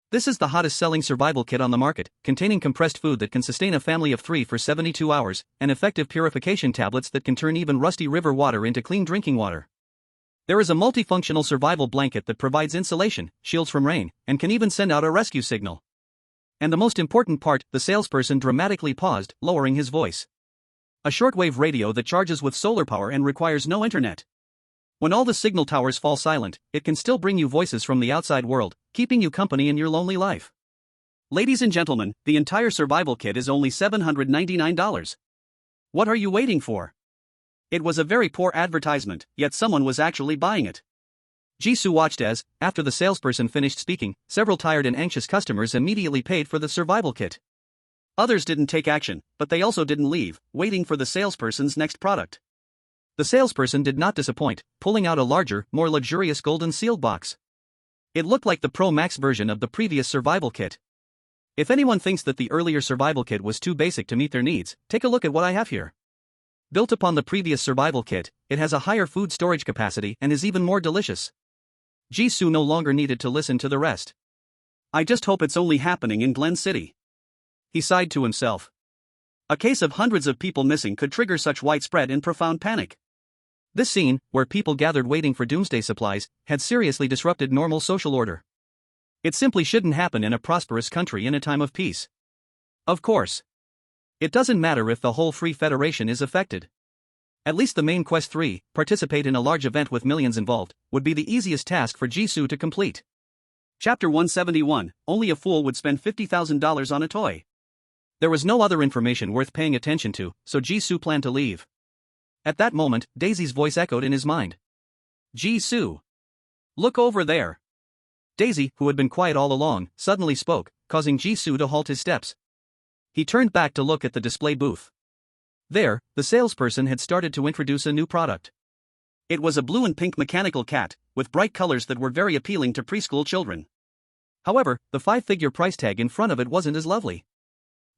This is the hottest selling survival kit on the market, containing compressed food that can sustain a family of 3 for 72 hours, and effective purification tablets that can turn even rusty river water into clean drinking water. There is a multifunctional survival blanket that provides insulation, shields from rain, and can even send out a rescue signal. And the most important part, the salesperson dramatically paused, lowering his voice. A shortwave radio that charges with solar power and requires no internet. When all the signal towers fall silent, it can still bring you voices from the outside world, keeping you company in your lonely life. Ladies and gentlemen, the entire survival kit is only $799. What are you waiting for? It was a very poor advertisement, yet someone was actually buying it. Jisoo watched as, after the salesperson finished speaking, several tired and anxious customers immediately paid for the survival kit. Others didn't take action, but they also didn't leave, waiting for the salesperson's next product. The salesperson did not disappoint, pulling out a larger, more luxurious golden sealed box. It looked like the Pro Max version of the previous survival kit. If anyone thinks that the earlier survival kit was too basic to meet their needs, take a look at what I have here. Built upon the previous survival kit, it has a higher food storage capacity and is even more delicious. Jisoo no longer needed to listen to the rest. I just hope it's only happening in Glen City. He sighed to himself. A case of hundreds of people missing could trigger such widespread and profound panic. This scene, where people gathered waiting for doomsday supplies, had seriously disrupted normal social order. It simply shouldn't happen in a prosperous country in a time of peace. Of course. It doesn't matter if the whole Free Federation is affected. At least the main Quest 3, participate in a large event with millions involved, would be the easiest task for Jisoo to complete. Chapter 171, Only a Fool Would Spend $50,000 on a Toy. There was no other information worth paying attention to, so Jisoo planned to leave. At that moment, Daisy's voice echoed in his mind. Jisoo. Look over there. Daisy, who had been quiet all along, suddenly spoke, causing Jisoo to halt his steps. He turned back to look at the display booth. There, the salesperson had started to introduce a new product. It was a blue and pink mechanical cat, with bright colors that were very appealing to preschool children. However, the 5-figure price tag in front of it wasn't as lovely.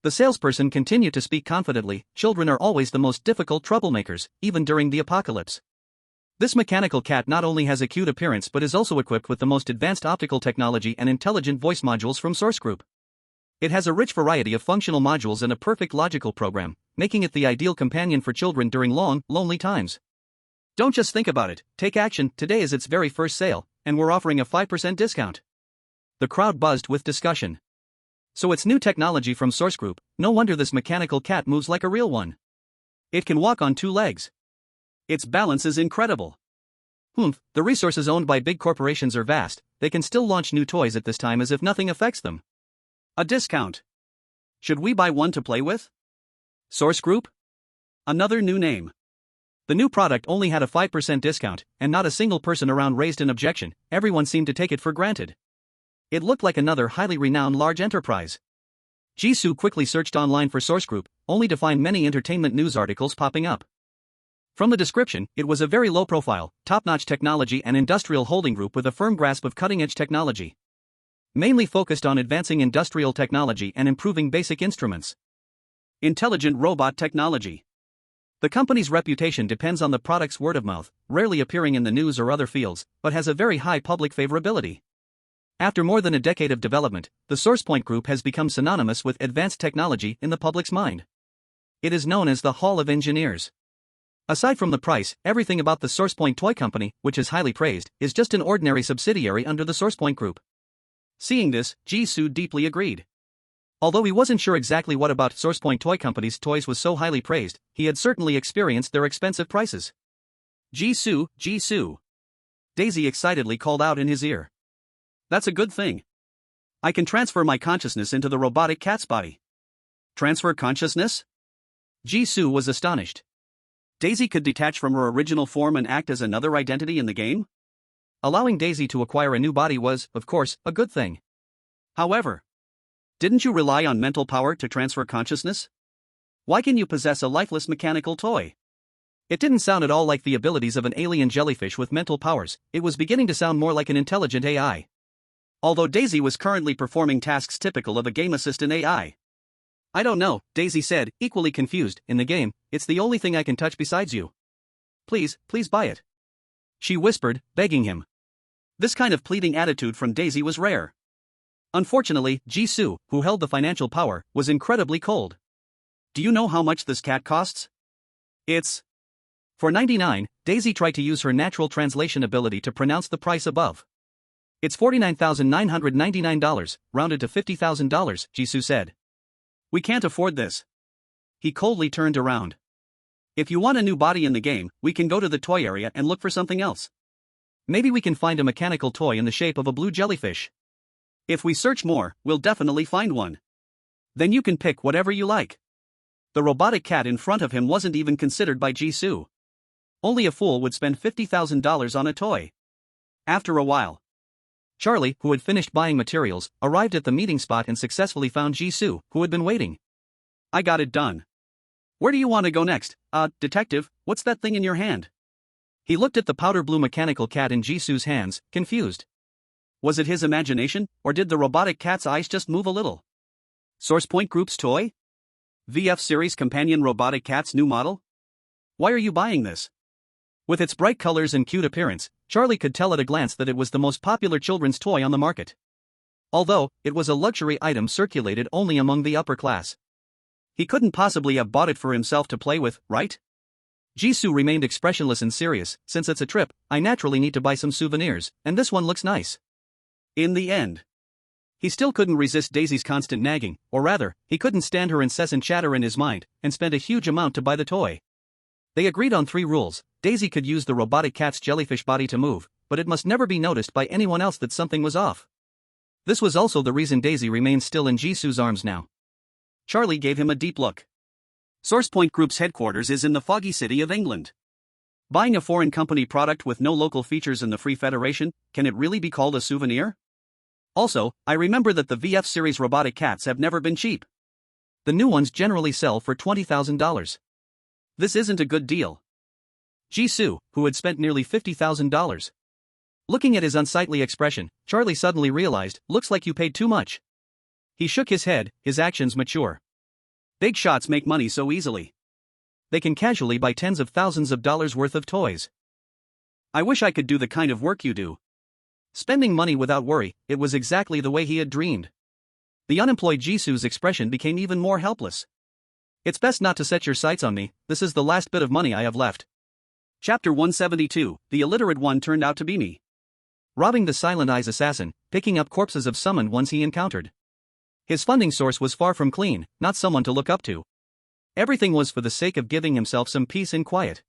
The salesperson continued to speak confidently, children are always the most difficult troublemakers, even during the apocalypse. This mechanical cat not only has a cute appearance but is also equipped with the most advanced optical technology and intelligent voice modules from Source Group. It has a rich variety of functional modules and a perfect logical program, making it the ideal companion for children during long, lonely times. Don't just think about it, take action. Today is its very first sale, and we're offering a 5% discount. The crowd buzzed with discussion. So it's new technology from Source Group, no wonder this mechanical cat moves like a real one. It can walk on 2 legs. Its balance is incredible. The resources owned by big corporations are vast, they can still launch new toys at this time as if nothing affects them. A discount. Should we buy one to play with? Source Group? Another new name. The new product only had a 5% discount, and not a single person around raised an objection, everyone seemed to take it for granted. It looked like another highly renowned large enterprise. Jisoo quickly searched online for Source Group, only to find many entertainment news articles popping up. From the description, it was a very low-profile, top-notch technology and industrial holding group with a firm grasp of cutting-edge technology. Mainly focused on advancing industrial technology and improving basic instruments. Intelligent robot technology. The company's reputation depends on the product's word of mouth, rarely appearing in the news or other fields, but has a very high public favorability. After more than a decade of development, the SourcePoint Group has become synonymous with advanced technology in the public's mind. It is known as the Hall of Engineers. Aside from the price, everything about the SourcePoint Toy Company, which is highly praised, is just an ordinary subsidiary under the SourcePoint Group. Seeing this, Jisoo deeply agreed. Although he wasn't sure exactly what about SourcePoint Toy Company's toys was so highly praised, he had certainly experienced their expensive prices. Jisoo, Jisoo. Daisy excitedly called out in his ear. That's a good thing. I can transfer my consciousness into the robotic cat's body. Transfer consciousness? Jisoo was astonished. Daisy could detach from her original form and act as another identity in the game? Allowing Daisy to acquire a new body was, of course, a good thing. However, didn't you rely on mental power to transfer consciousness? Why can you possess a lifeless mechanical toy? It didn't sound at all like the abilities of an alien jellyfish with mental powers, it was beginning to sound more like an intelligent AI. Although Daisy was currently performing tasks typical of a game assistant AI. I don't know, Daisy said, equally confused. In the game, it's the only thing I can touch besides you. Please buy it. She whispered, begging him. This kind of pleading attitude from Daisy was rare. Unfortunately, Jisoo, who held the financial power, was incredibly cold. Do you know how much this cat costs? It's... For $99, Daisy tried to use her natural translation ability to pronounce the price above. It's $49,999, rounded to $50,000, Jisoo said. We can't afford this. He coldly turned around. If you want a new body in the game, we can go to the toy area and look for something else. Maybe we can find a mechanical toy in the shape of a blue jellyfish. If we search more, we'll definitely find one. Then you can pick whatever you like. The robotic cat in front of him wasn't even considered by Jisoo. Only a fool would spend $50,000 on a toy. After a while, Charlie, who had finished buying materials, arrived at the meeting spot and successfully found Jisoo, who had been waiting. I got it done. Where do you want to go next? Detective, what's that thing in your hand? He looked at the powder blue mechanical cat in Jisoo's hands, confused. Was it his imagination, or did the robotic cat's eyes just move a little? SourcePoint Group's toy? VF Series Companion Robotic Cat's new model? Why are you buying this? With its bright colors and cute appearance, Charlie could tell at a glance that it was the most popular children's toy on the market. Although, it was a luxury item circulated only among the upper class. He couldn't possibly have bought it for himself to play with, right? Jisoo remained expressionless and serious. Since it's a trip, I naturally need to buy some souvenirs, and this one looks nice. In the end, he still couldn't resist Daisy's constant nagging, or rather, he couldn't stand her incessant chatter in his mind, and spent a huge amount to buy the toy. They agreed on 3 rules. Daisy could use the robotic cat's jellyfish body to move, but it must never be noticed by anyone else that something was off. This was also the reason Daisy remained still in Jisoo's arms now. Charlie gave him a deep look. SourcePoint Group's headquarters is in the foggy city of England. Buying a foreign company product with no local features in the Free Federation, can it really be called a souvenir? Also, I remember that the VF series robotic cats have never been cheap. The new ones generally sell for $20,000. This isn't a good deal. Jisoo, who had spent nearly $50,000. Looking at his unsightly expression, Charlie suddenly realized, looks like you paid too much. He shook his head, his actions mature. Big shots make money so easily. They can casually buy tens of thousands of dollars worth of toys. I wish I could do the kind of work you do. Spending money without worry, it was exactly the way he had dreamed. The unemployed Jisoo's expression became even more helpless. It's best not to set your sights on me, this is the last bit of money I have left. Chapter 172, The Illiterate One Turned Out to Be Me. Robbing the Silent Eyes assassin, picking up corpses of summoned ones he encountered. His funding source was far from clean, not someone to look up to. Everything was for the sake of giving himself some peace and quiet.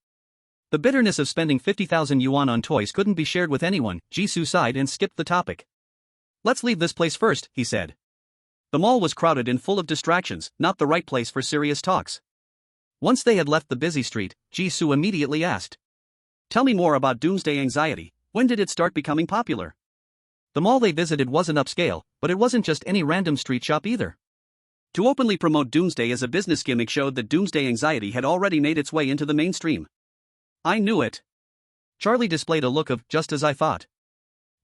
The bitterness of spending 50,000 yuan on toys couldn't be shared with anyone. Jisoo sighed and skipped the topic. Let's leave this place first, he said. The mall was crowded and full of distractions, not the right place for serious talks. Once they had left the busy street, Jisoo immediately asked. Tell me more about doomsday anxiety. When did it start becoming popular? The mall they visited wasn't upscale, but it wasn't just any random street shop either. To openly promote doomsday as a business gimmick showed that doomsday anxiety had already made its way into the mainstream. I knew it. Charlie displayed a look of, just as I thought.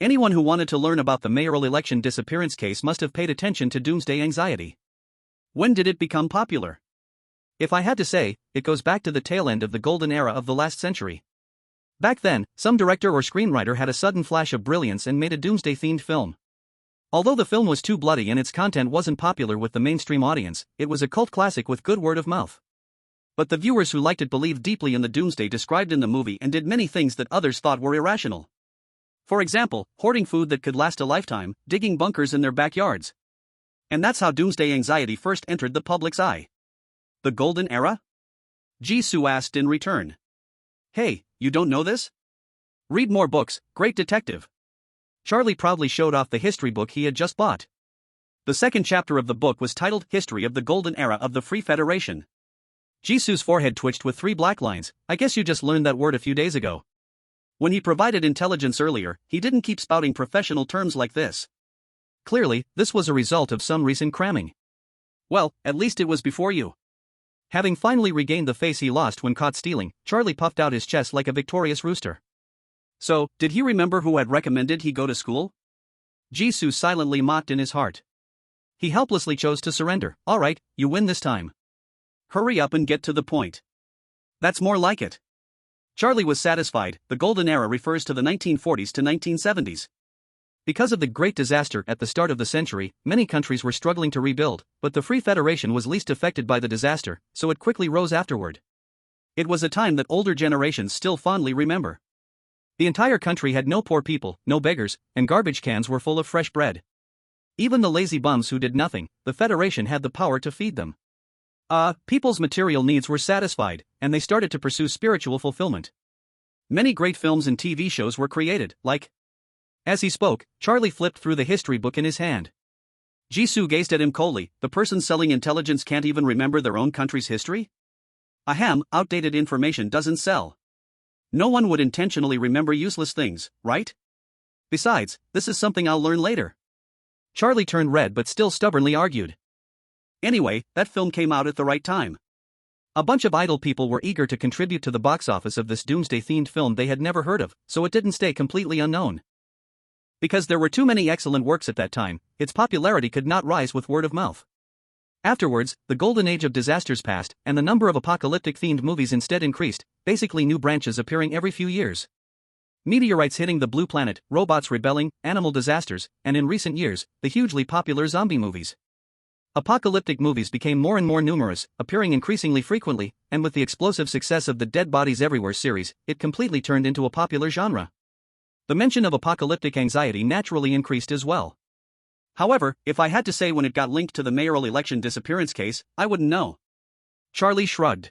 Anyone who wanted to learn about the mayoral election disappearance case must have paid attention to doomsday anxiety. When did it become popular? If I had to say, it goes back to the tail end of the golden era of the last century. Back then, some director or screenwriter had a sudden flash of brilliance and made a doomsday-themed film. Although the film was too bloody and its content wasn't popular with the mainstream audience, it was a cult classic with good word of mouth. But the viewers who liked it believed deeply in the doomsday described in the movie and did many things that others thought were irrational. For example, hoarding food that could last a lifetime, digging bunkers in their backyards. And that's how doomsday anxiety first entered the public's eye. The golden era? Jisoo asked in return. Hey, you don't know this? Read more books, great detective. Charlie proudly showed off the history book he had just bought. The second chapter of the book was titled History of the Golden Era of the Free Federation. Jisoo's forehead twitched with 3 black lines. I guess you just learned that word a few days ago. When he provided intelligence earlier, he didn't keep spouting professional terms like this. Clearly, this was a result of some recent cramming. Well, at least it was before you. Having finally regained the face he lost when caught stealing, Charlie puffed out his chest like a victorious rooster. So, did he remember who had recommended he go to school? Jisoo silently mocked in his heart. He helplessly chose to surrender. All right, you win this time. Hurry up and get to the point. That's more like it. Charlie was satisfied. The golden era refers to the 1940s to 1970s. Because of the Great Disaster at the start of the century, many countries were struggling to rebuild, but the Free Federation was least affected by the disaster, so it quickly rose afterward. It was a time that older generations still fondly remember. The entire country had no poor people, no beggars, and garbage cans were full of fresh bread. Even the lazy bums who did nothing, the Federation had the power to feed them. People's material needs were satisfied, and they started to pursue spiritual fulfillment. Many great films and TV shows were created, like... As he spoke, Charlie flipped through the history book in his hand. Jisoo gazed at him coldly. The person selling intelligence can't even remember their own country's history? Ahem, outdated information doesn't sell. No one would intentionally remember useless things, right? Besides, this is something I'll learn later. Charlie turned red but still stubbornly argued. Anyway, that film came out at the right time. A bunch of idle people were eager to contribute to the box office of this doomsday-themed film they had never heard of, so it didn't stay completely unknown. Because there were too many excellent works at that time, its popularity could not rise with word of mouth. Afterwards, the golden age of disasters passed, and the number of apocalyptic-themed movies instead increased, basically new branches appearing every few years. Meteorites hitting the blue planet, robots rebelling, animal disasters, and in recent years, the hugely popular zombie movies. Apocalyptic movies became more and more numerous, appearing increasingly frequently, and with the explosive success of the Dead Bodies Everywhere series, it completely turned into a popular genre. The mention of apocalyptic anxiety naturally increased as well. However, if I had to say when it got linked to the mayoral election disappearance case, I wouldn't know. Charlie shrugged.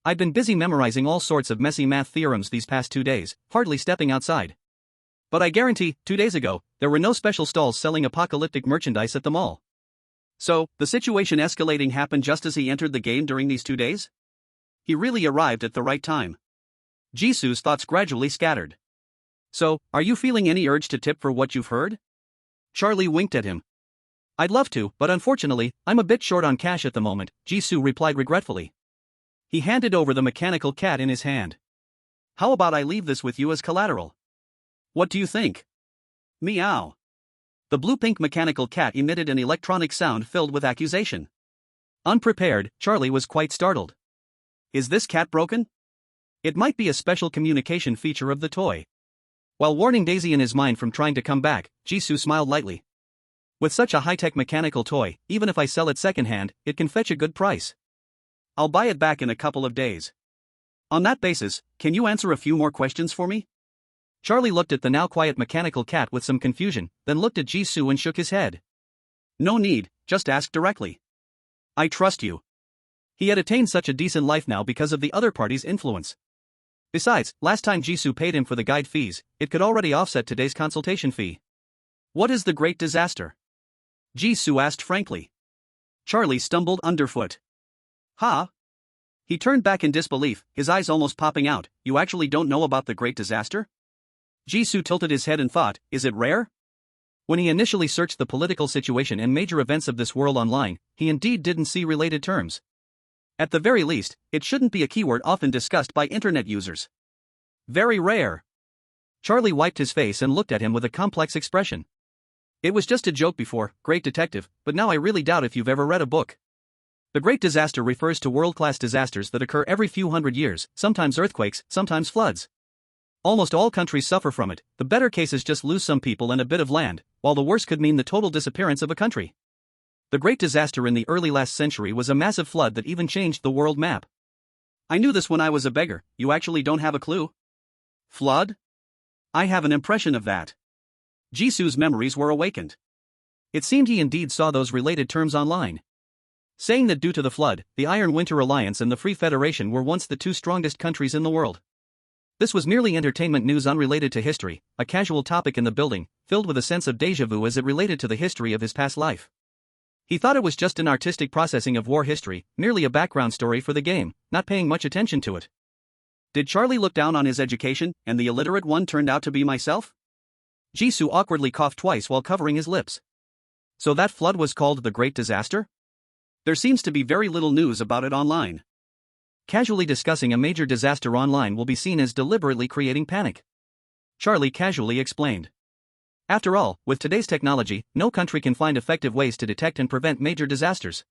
I'd been busy memorizing all sorts of messy math theorems these past 2 days, hardly stepping outside. But I guarantee, 2 days ago, there were no special stalls selling apocalyptic merchandise at the mall. So, the situation escalating happened just as he entered the game during these 2 days? He really arrived at the right time. Jisoo's thoughts gradually scattered. So, are you feeling any urge to tip for what you've heard? Charlie winked at him. I'd love to, but unfortunately, I'm a bit short on cash at the moment, Jisoo replied regretfully. He handed over the mechanical cat in his hand. How about I leave this with you as collateral? What do you think? Meow. The blue-pink mechanical cat emitted an electronic sound filled with accusation. Unprepared, Charlie was quite startled. Is this cat broken? It might be a special communication feature of the toy. While warning Daisy in his mind from trying to come back, Jisoo smiled lightly. With such a high-tech mechanical toy, even if I sell it secondhand, it can fetch a good price. I'll buy it back in a couple of days. On that basis, can you answer a few more questions for me? Charlie looked at the now quiet mechanical cat with some confusion, then looked at Jisoo and shook his head. No need, just ask directly. I trust you. He had attained such a decent life now because of the other party's influence. Besides, last time Jisoo paid him for the guide fees, it could already offset today's consultation fee. What is the great disaster? Jisoo asked frankly. Charlie stumbled underfoot. Huh? He turned back in disbelief, his eyes almost popping out. You actually don't know about the great disaster? Jisoo tilted his head and thought, is it rare? When he initially searched the political situation and major events of this world online, he indeed didn't see related terms. At the very least, it shouldn't be a keyword often discussed by internet users. Very rare. Charlie wiped his face and looked at him with a complex expression. It was just a joke before, great detective, but now I really doubt if you've ever read a book. The Great Disaster refers to world-class disasters that occur every few hundred years, sometimes earthquakes, sometimes floods. Almost all countries suffer from it. The better cases just lose some people and a bit of land, while the worst could mean the total disappearance of a country. The Great Disaster in the early last century was a massive flood that even changed the world map. I knew this when I was a beggar. You actually don't have a clue? Flood? I have an impression of that. Jisoo's memories were awakened. It seemed he indeed saw those related terms online, saying that due to the flood, the Iron Winter Alliance and the Free Federation were once the two strongest countries in the world. This was merely entertainment news unrelated to history, a casual topic in the building, filled with a sense of déjà vu as it related to the history of his past life. He thought it was just an artistic processing of war history, merely a background story for the game, not paying much attention to it. Did Charlie look down on his education, and the illiterate one turned out to be myself? Jisoo awkwardly coughed twice while covering his lips. So that flood was called the Great Disaster? There seems to be very little news about it online. Casually discussing a major disaster online will be seen as deliberately creating panic, Charlie casually explained. After all, with today's technology, no country can find effective ways to detect and prevent major disasters.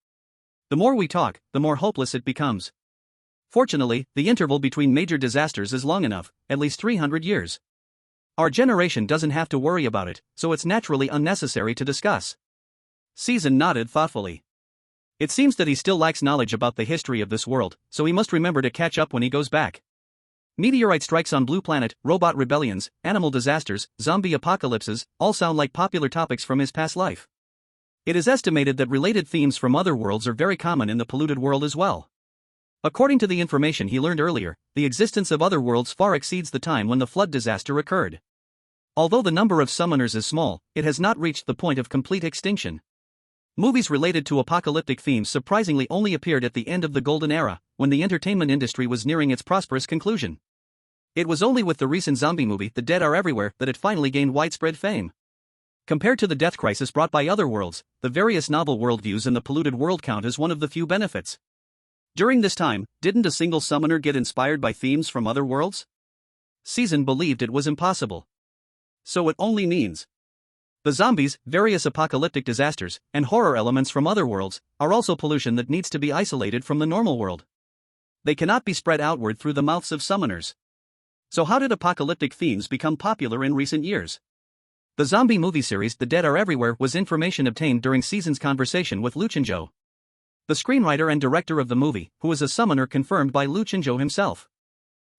The more we talk, the more hopeless it becomes. Fortunately, the interval between major disasters is long enough, at least 300 years. Our generation doesn't have to worry about it, so it's naturally unnecessary to discuss. Season nodded thoughtfully. It seems that he still lacks knowledge about the history of this world, so he must remember to catch up when he goes back. Meteorite strikes on Blue Planet, robot rebellions, animal disasters, zombie apocalypses, all sound like popular topics from his past life. It is estimated that related themes from other worlds are very common in the polluted world as well. According to the information he learned earlier, the existence of other worlds far exceeds the time when the flood disaster occurred. Although the number of summoners is small, it has not reached the point of complete extinction. Movies related to apocalyptic themes surprisingly only appeared at the end of the Golden Era, when the entertainment industry was nearing its prosperous conclusion. It was only with the recent zombie movie The Dead Are Everywhere that it finally gained widespread fame. Compared to the death crisis brought by other worlds, the various novel worldviews and the polluted world count as one of the few benefits. During this time, didn't a single summoner get inspired by themes from other worlds? Season believed it was impossible. So it only means the zombies, various apocalyptic disasters, and horror elements from other worlds are also pollution that needs to be isolated from the normal world. They cannot be spread outward through the mouths of summoners. So how did apocalyptic themes become popular in recent years? The zombie movie series The Dead Are Everywhere was information obtained during Season's conversation with Luchinjo, the screenwriter and director of the movie, who was a summoner confirmed by Luchinjo himself.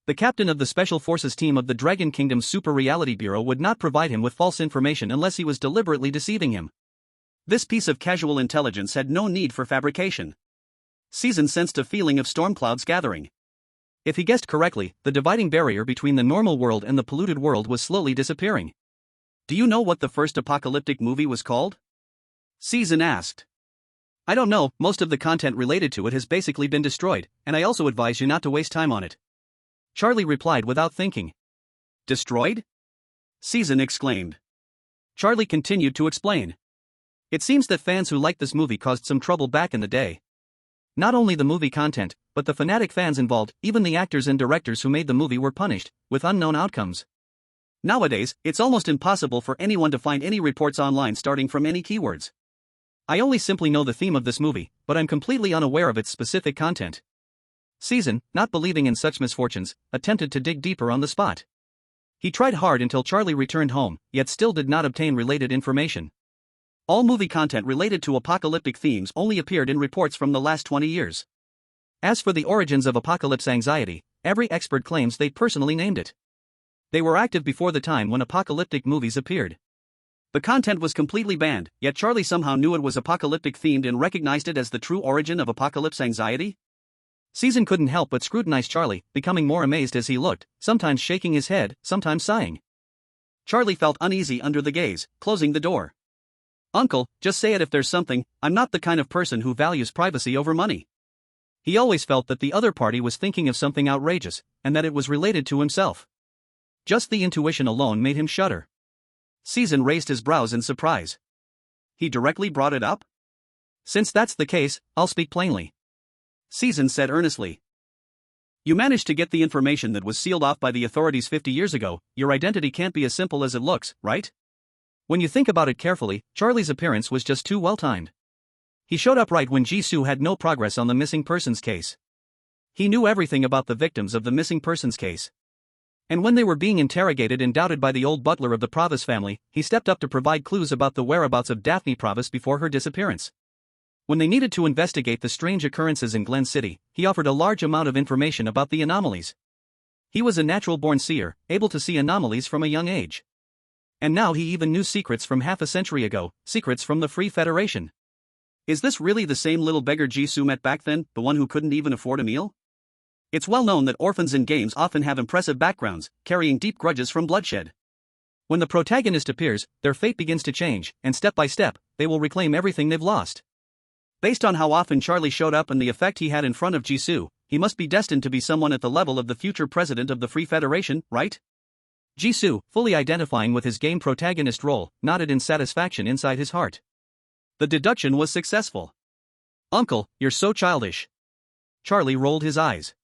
The captain of the Special Forces team of the Dragon Kingdom's Super Reality Bureau would not provide him with false information unless he was deliberately deceiving him. This piece of casual intelligence had no need for fabrication. Season sensed a feeling of storm clouds gathering. If he guessed correctly, the dividing barrier between the normal world and the polluted world was slowly disappearing. Do you know what the first apocalyptic movie was called? Season asked. I don't know, most of the content related to it has basically been destroyed, and I also advise you not to waste time on it. Charlie replied without thinking. Destroyed? Season exclaimed. Charlie continued to explain. It seems that fans who liked this movie caused some trouble back in the day. Not only the movie content, but the fanatic fans involved, even the actors and directors who made the movie were punished, with unknown outcomes. Nowadays, it's almost impossible for anyone to find any reports online starting from any keywords. I only simply know the theme of this movie, but I'm completely unaware of its specific content. Season, not believing in such misfortunes, attempted to dig deeper on the spot. He tried hard until Charlie returned home, yet still did not obtain related information. All movie content related to apocalyptic themes only appeared in reports from the last 20 years. As for the origins of apocalypse anxiety, every expert claims they personally named it. They were active before the time when apocalyptic movies appeared. The content was completely banned, yet Charlie somehow knew it was apocalyptic themed and recognized it as the true origin of apocalypse anxiety? Season couldn't help but scrutinize Charlie, becoming more amazed as he looked, sometimes shaking his head, sometimes sighing. Charlie felt uneasy under the gaze, closing the door. Uncle, just say it if there's something. I'm not the kind of person who values privacy over money. He always felt that the other party was thinking of something outrageous, and that it was related to himself. Just the intuition alone made him shudder. Season raised his brows in surprise. He directly brought it up? Since that's the case, I'll speak plainly. Season said earnestly. You managed to get the information that was sealed off by the authorities 50 years ago. Your identity can't be as simple as it looks, right? When you think about it carefully, Charlie's appearance was just too well-timed. He showed up right when Jisoo had no progress on the missing persons case. He knew everything about the victims of the missing persons case. And when they were being interrogated and doubted by the old butler of the Pravis family, he stepped up to provide clues about the whereabouts of Daphne Pravis before her disappearance. When they needed to investigate the strange occurrences in Glen City, he offered a large amount of information about the anomalies. He was a natural-born seer, able to see anomalies from a young age. And now he even knew secrets from half a century ago, secrets from the Free Federation. Is this really the same little beggar Jisoo met back then, the one who couldn't even afford a meal? It's well known that orphans in games often have impressive backgrounds, carrying deep grudges from bloodshed. When the protagonist appears, their fate begins to change, and step by step, they will reclaim everything they've lost. Based on how often Charlie showed up and the effect he had in front of Jisoo, he must be destined to be someone at the level of the future president of the Free Federation, right? Jisoo, fully identifying with his game protagonist role, nodded in satisfaction inside his heart. The deduction was successful. Uncle, you're so childish. Charlie rolled his eyes.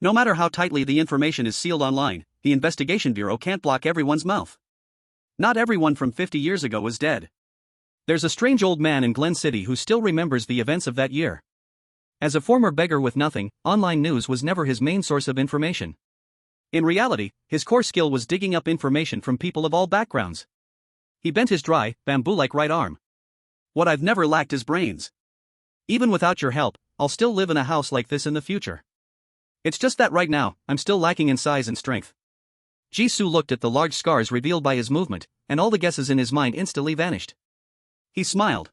No matter how tightly the information is sealed online, the investigation bureau can't block everyone's mouth. Not everyone from 50 years ago is dead. There's a strange old man in Glen City who still remembers the events of that year. As a former beggar with nothing, online news was never his main source of information. In reality, his core skill was digging up information from people of all backgrounds. He bent his dry, bamboo-like right arm. What I've never lacked is brains. Even without your help, I'll still live in a house like this in the future. It's just that right now, I'm still lacking in size and strength. Jisoo looked at the large scars revealed by his movement, and all the guesses in his mind instantly vanished. He smiled.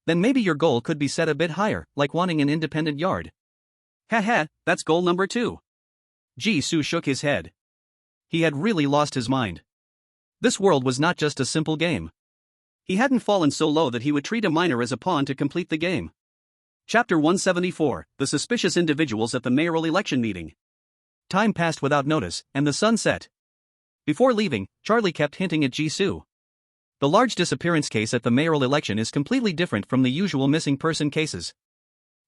Then maybe your goal could be set a bit higher, like wanting an independent yard. Haha, that's goal number 2. Jisoo shook his head. He had really lost his mind. This world was not just a simple game. He hadn't fallen so low that he would treat a minor as a pawn to complete the game. Chapter 174, The Suspicious Individuals at the Mayoral Election Meeting. Time passed without notice, and the sun set. Before leaving, Charlie kept hinting at Jisoo. The large disappearance case at the mayoral election is completely different from the usual missing person cases.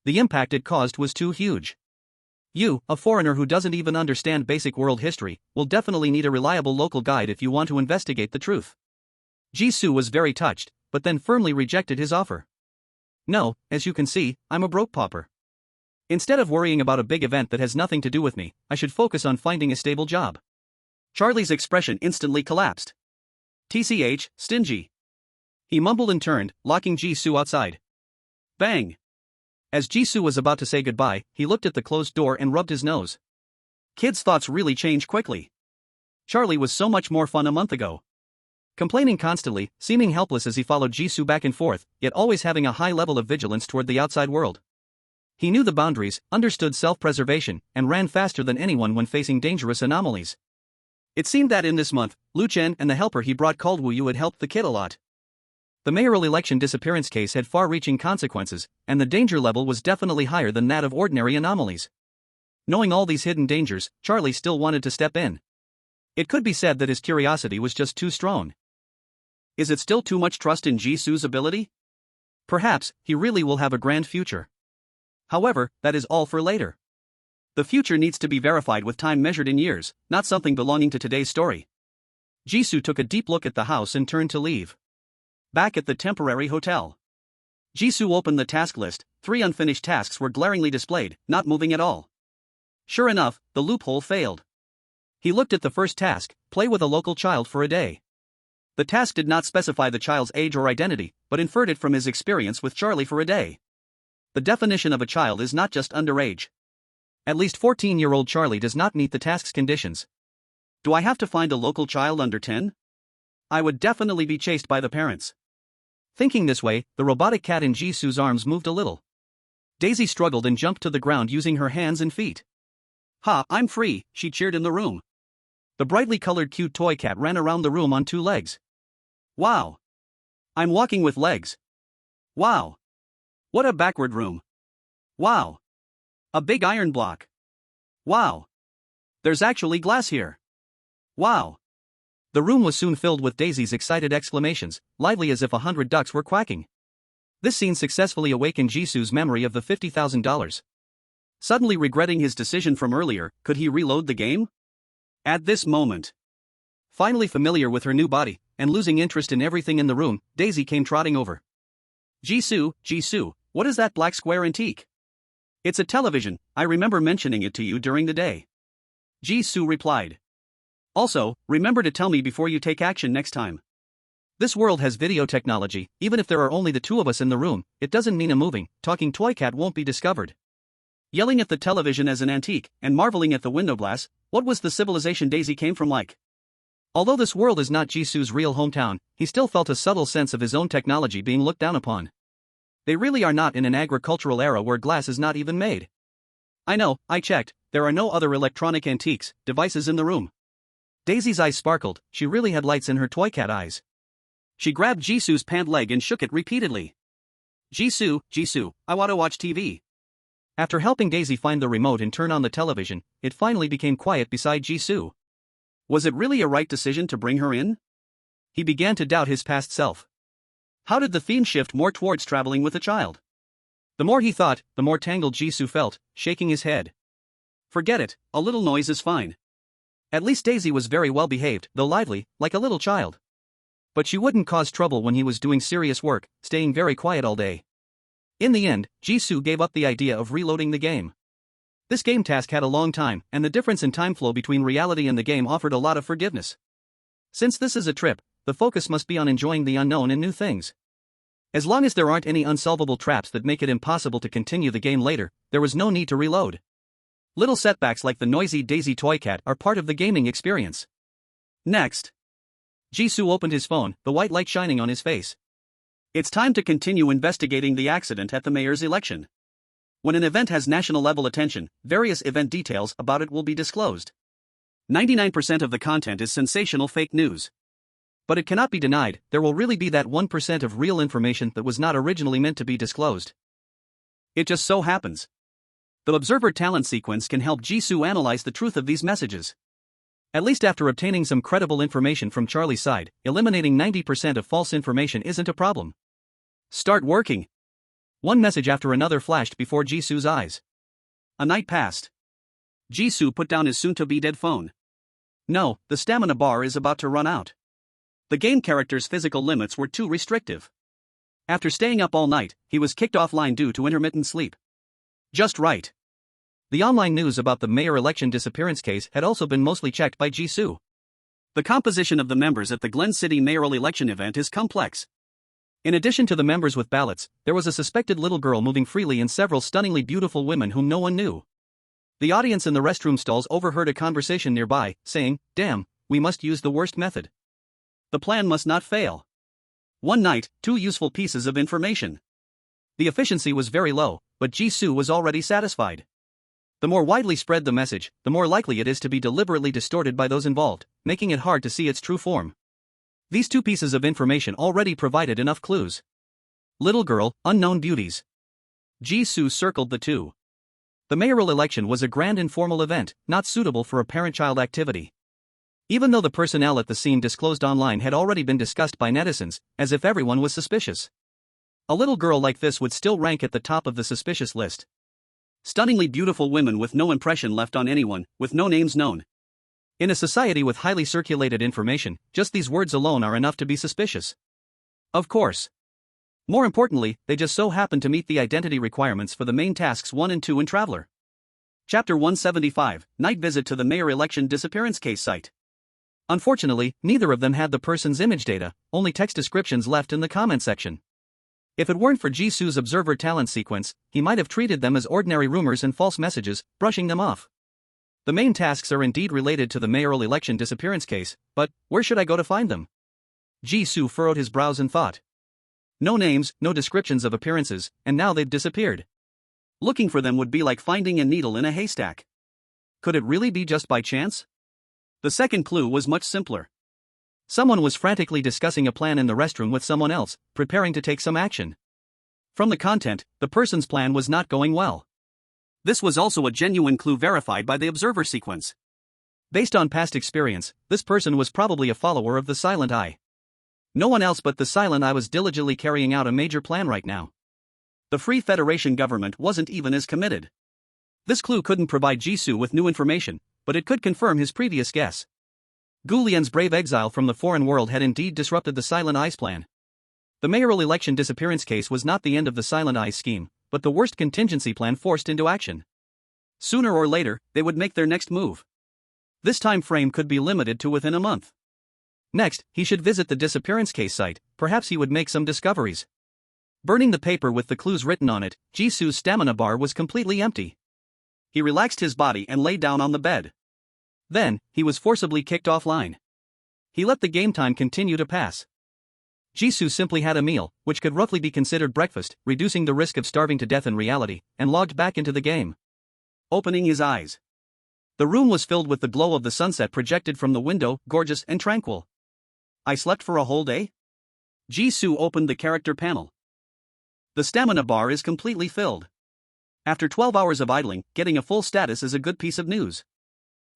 The impact it caused was too huge. You, a foreigner who doesn't even understand basic world history, will definitely need a reliable local guide if you want to investigate the truth. Jisoo was very touched, but then firmly rejected his offer. No, as you can see, I'm a broke pauper. Instead of worrying about a big event that has nothing to do with me, I should focus on finding a stable job. Charlie's expression instantly collapsed. TCH, stingy. He mumbled and turned, locking Jisoo outside. Bang! As Jisoo was about to say goodbye, he looked at the closed door and rubbed his nose. Kids' thoughts really change quickly. Charlie was so much more fun a month ago. Complaining constantly, seeming helpless as he followed Jisoo back and forth, yet always having a high level of vigilance toward the outside world. He knew the boundaries, understood self-preservation, and ran faster than anyone when facing dangerous anomalies. It seemed that in this month, Lu Chen and the helper he brought called Wu Yu had helped the kid a lot. The mayoral election disappearance case had far-reaching consequences, and the danger level was definitely higher than that of ordinary anomalies. Knowing all these hidden dangers, Charlie still wanted to step in. It could be said that his curiosity was just too strong. Is it still too much trust in Jisoo's ability? Perhaps, he really will have a grand future. However, that is all for later. The future needs to be verified with time measured in years, not something belonging to today's story. Jisoo took a deep look at the house and turned to leave. Back at the temporary hotel, Jisoo opened the task list. 3 unfinished tasks were glaringly displayed, not moving at all. Sure enough, the loophole failed. He looked at the first task, play with a local child for a day. The task did not specify the child's age or identity, but inferred it from his experience with Charlie for a day. The definition of a child is not just underage. At least 14-year-old Charlie does not meet the task's conditions. Do I have to find a local child under 10? I would definitely be chased by the parents. Thinking this way, the robotic cat in Jisoo's arms moved a little. Daisy struggled and jumped to the ground using her hands and feet. Ha, I'm free, she cheered in the room. The brightly colored cute toy cat ran around the room on 2 legs. Wow! I'm walking with legs. Wow! What a backward room. Wow! A big iron block. Wow! There's actually glass here. Wow! The room was soon filled with Daisy's excited exclamations, lively as if 100 ducks were quacking. This scene successfully awakened Jisoo's memory of the $50,000. Suddenly regretting his decision from earlier, could he reload the game? At this moment, finally familiar with her new body, and losing interest in everything in the room, Daisy came trotting over. Jisoo, what is that black square antique? It's a television, I remember mentioning it to you during the day. Jisoo replied. Also, remember to tell me before you take action next time. This world has video technology. Even if there are only the 2 of us in the room, it doesn't mean a moving, talking toy cat won't be discovered. Yelling at the television as an antique, and marveling at the window glass, what was the civilization Daisy came from like? Although this world is not Jisoo's real hometown, he still felt a subtle sense of his own technology being looked down upon. They really are not in an agricultural era where glass is not even made. I know, I checked, there are no other electronic antiques, devices in the room. Daisy's eyes sparkled, she really had lights in her toy cat eyes. She grabbed Jisoo's pant leg and shook it repeatedly. Jisoo, I want to watch TV. After helping Daisy find the remote and turn on the television, it finally became quiet beside Jisoo. Was it really a right decision to bring her in? He began to doubt his past self. How did the theme shift more towards traveling with a child? The more he thought, the more tangled Jisoo felt, shaking his head. Forget it, a little noise is fine. At least Daisy was very well behaved, though lively, like a little child. But she wouldn't cause trouble when he was doing serious work, staying very quiet all day. In the end, Jisoo gave up the idea of reloading the game. This game task had a long time, and the difference in time flow between reality and the game offered a lot of forgiveness. Since this is a trip, the focus must be on enjoying the unknown and new things. As long as there aren't any unsolvable traps that make it impossible to continue the game later, there was no need to reload. Little setbacks like the noisy Daisy toy cat are part of the gaming experience. Next, Jisoo opened his phone, the white light shining on his face. It's time to continue investigating the accident at the mayor's election. When an event has national-level attention, various event details about it will be disclosed. 99% of the content is sensational fake news. But it cannot be denied, there will really be that 1% of real information that was not originally meant to be disclosed. It just so happens. The Observer talent sequence can help Jisoo analyze the truth of these messages. At least after obtaining some credible information from Charlie's side, eliminating 90% of false information isn't a problem. Start working. One message after another flashed before Jisoo's eyes. A night passed. Jisoo put down his soon-to-be dead phone. No, the stamina bar is about to run out. The game character's physical limits were too restrictive. After staying up all night, he was kicked offline due to intermittent sleep. Just right. The online news about the mayor election disappearance case had also been mostly checked by Jisoo. The composition of the members at the Glen City mayoral election event is complex. In addition to the members with ballots, there was a suspected little girl moving freely and several stunningly beautiful women whom no one knew. The audience in the restroom stalls overheard a conversation nearby, saying, "Damn, we must use the worst method." The plan must not fail. One night, 2 useful pieces of information. The efficiency was very low, but Jisoo was already satisfied. The more widely spread the message, the more likely it is to be deliberately distorted by those involved, making it hard to see its true form. These 2 pieces of information already provided enough clues. Little girl, unknown beauties. Jisoo circled the 2. The mayoral election was a grand informal event, not suitable for a parent-child activity. Even though the personnel at the scene disclosed online had already been discussed by netizens, as if everyone was suspicious. A little girl like this would still rank at the top of the suspicious list. Stunningly beautiful women with no impression left on anyone, with no names known. In a society with highly circulated information, just these words alone are enough to be suspicious. Of course. More importantly, they just so happen to meet the identity requirements for the main tasks 1 and 2 in Traveler. Chapter 175, Night Visit to the Mayor Election Disappearance Case Site. Unfortunately, neither of them had the person's image data, only text descriptions left in the comment section. If it weren't for Jisoo's observer talent sequence, he might have treated them as ordinary rumors and false messages, brushing them off. The main tasks are indeed related to the mayoral election disappearance case, but where should I go to find them? Jisoo furrowed his brows in thought. No names, no descriptions of appearances, and now they've disappeared. Looking for them would be like finding a needle in a haystack. Could it really be just by chance? The second clue was much simpler. Someone was frantically discussing a plan in the restroom with someone else, preparing to take some action. From the content, the person's plan was not going well. This was also a genuine clue verified by the observer sequence. Based on past experience, this person was probably a follower of the Silent Eye. No one else but the Silent Eye was diligently carrying out a major plan right now. The Free Federation government wasn't even as committed. This clue couldn't provide Jisoo with new information, but it could confirm his previous guess. Gu Lian's brave exile from the foreign world had indeed disrupted the Silent Eye's plan. The mayoral election disappearance case was not the end of the Silent Eye's scheme, but the worst contingency plan forced into action. Sooner or later, they would make their next move. This time frame could be limited to within a month. Next, he should visit the disappearance case site, perhaps he would make some discoveries. Burning the paper with the clues written on it, Jisoo's stamina bar was completely empty. He relaxed his body and lay down on the bed. Then, he was forcibly kicked offline. He let the game time continue to pass. Jisoo simply had a meal, which could roughly be considered breakfast, reducing the risk of starving to death in reality, and logged back into the game. Opening his eyes. The room was filled with the glow of the sunset projected from the window, gorgeous and tranquil. I slept for a whole day? Jisoo opened the character panel. The stamina bar is completely filled. After 12 hours of idling, getting a full status is a good piece of news.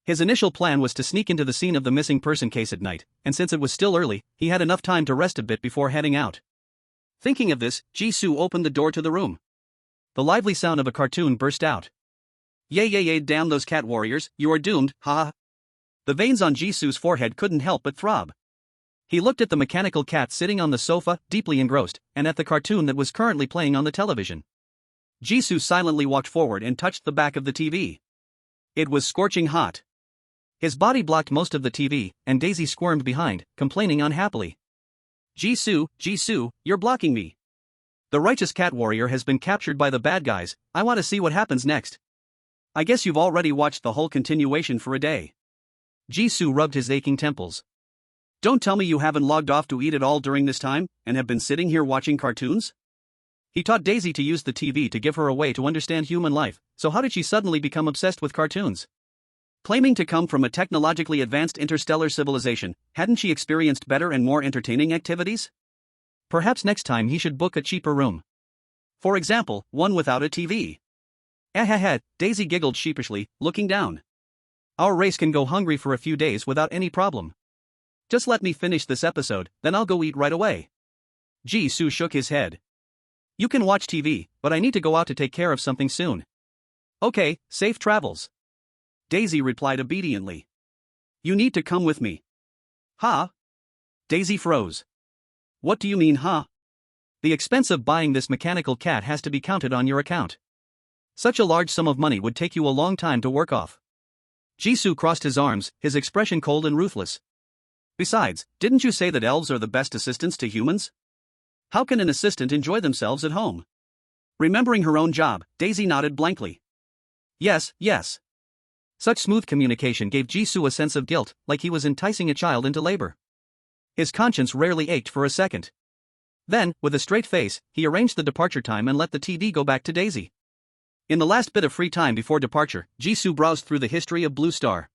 His initial plan was to sneak into the scene of the missing person case at night, and since it was still early, he had enough time to rest a bit before heading out. Thinking of this, Jisoo opened the door to the room. The lively sound of a cartoon burst out. Yay yay yay, damn those cat warriors, you are doomed, ha. The veins on Jisoo's forehead couldn't help but throb. He looked at the mechanical cat sitting on the sofa, deeply engrossed, and at the cartoon that was currently playing on the television. Jisoo silently walked forward and touched the back of the TV. It was scorching hot. His body blocked most of the TV, and Daisy squirmed behind, complaining unhappily. Jisoo, you're blocking me. The righteous cat warrior has been captured by the bad guys, I want to see what happens next. I guess you've already watched the whole continuation for a day. Jisoo rubbed his aching temples. Don't tell me you haven't logged off to eat at all during this time, and have been sitting here watching cartoons? He taught Daisy to use the TV to give her a way to understand human life, so how did she suddenly become obsessed with cartoons? Claiming to come from a technologically advanced interstellar civilization, hadn't she experienced better and more entertaining activities? Perhaps next time he should book a cheaper room. For example, one without a TV. Daisy giggled sheepishly, looking down. Our race can go hungry for a few days without any problem. Just let me finish this episode, then I'll go eat right away. Jisoo shook his head. You can watch TV, but I need to go out to take care of something soon. Okay, safe travels. Daisy replied obediently. You need to come with me. Huh? Daisy froze. What do you mean, huh? The expense of buying this mechanical cat has to be counted on your account. Such a large sum of money would take you a long time to work off. Jisoo crossed his arms, his expression cold and ruthless. Besides, didn't you say that elves are the best assistants to humans? How can an assistant enjoy themselves at home? Remembering her own job, Daisy nodded blankly. Yes, yes. Such smooth communication gave Jisoo a sense of guilt, like he was enticing a child into labor. His conscience rarely ached for a second. Then, with a straight face, he arranged the departure time and let the TV go back to Daisy. In the last bit of free time before departure, Jisoo browsed through the history of Blue Star.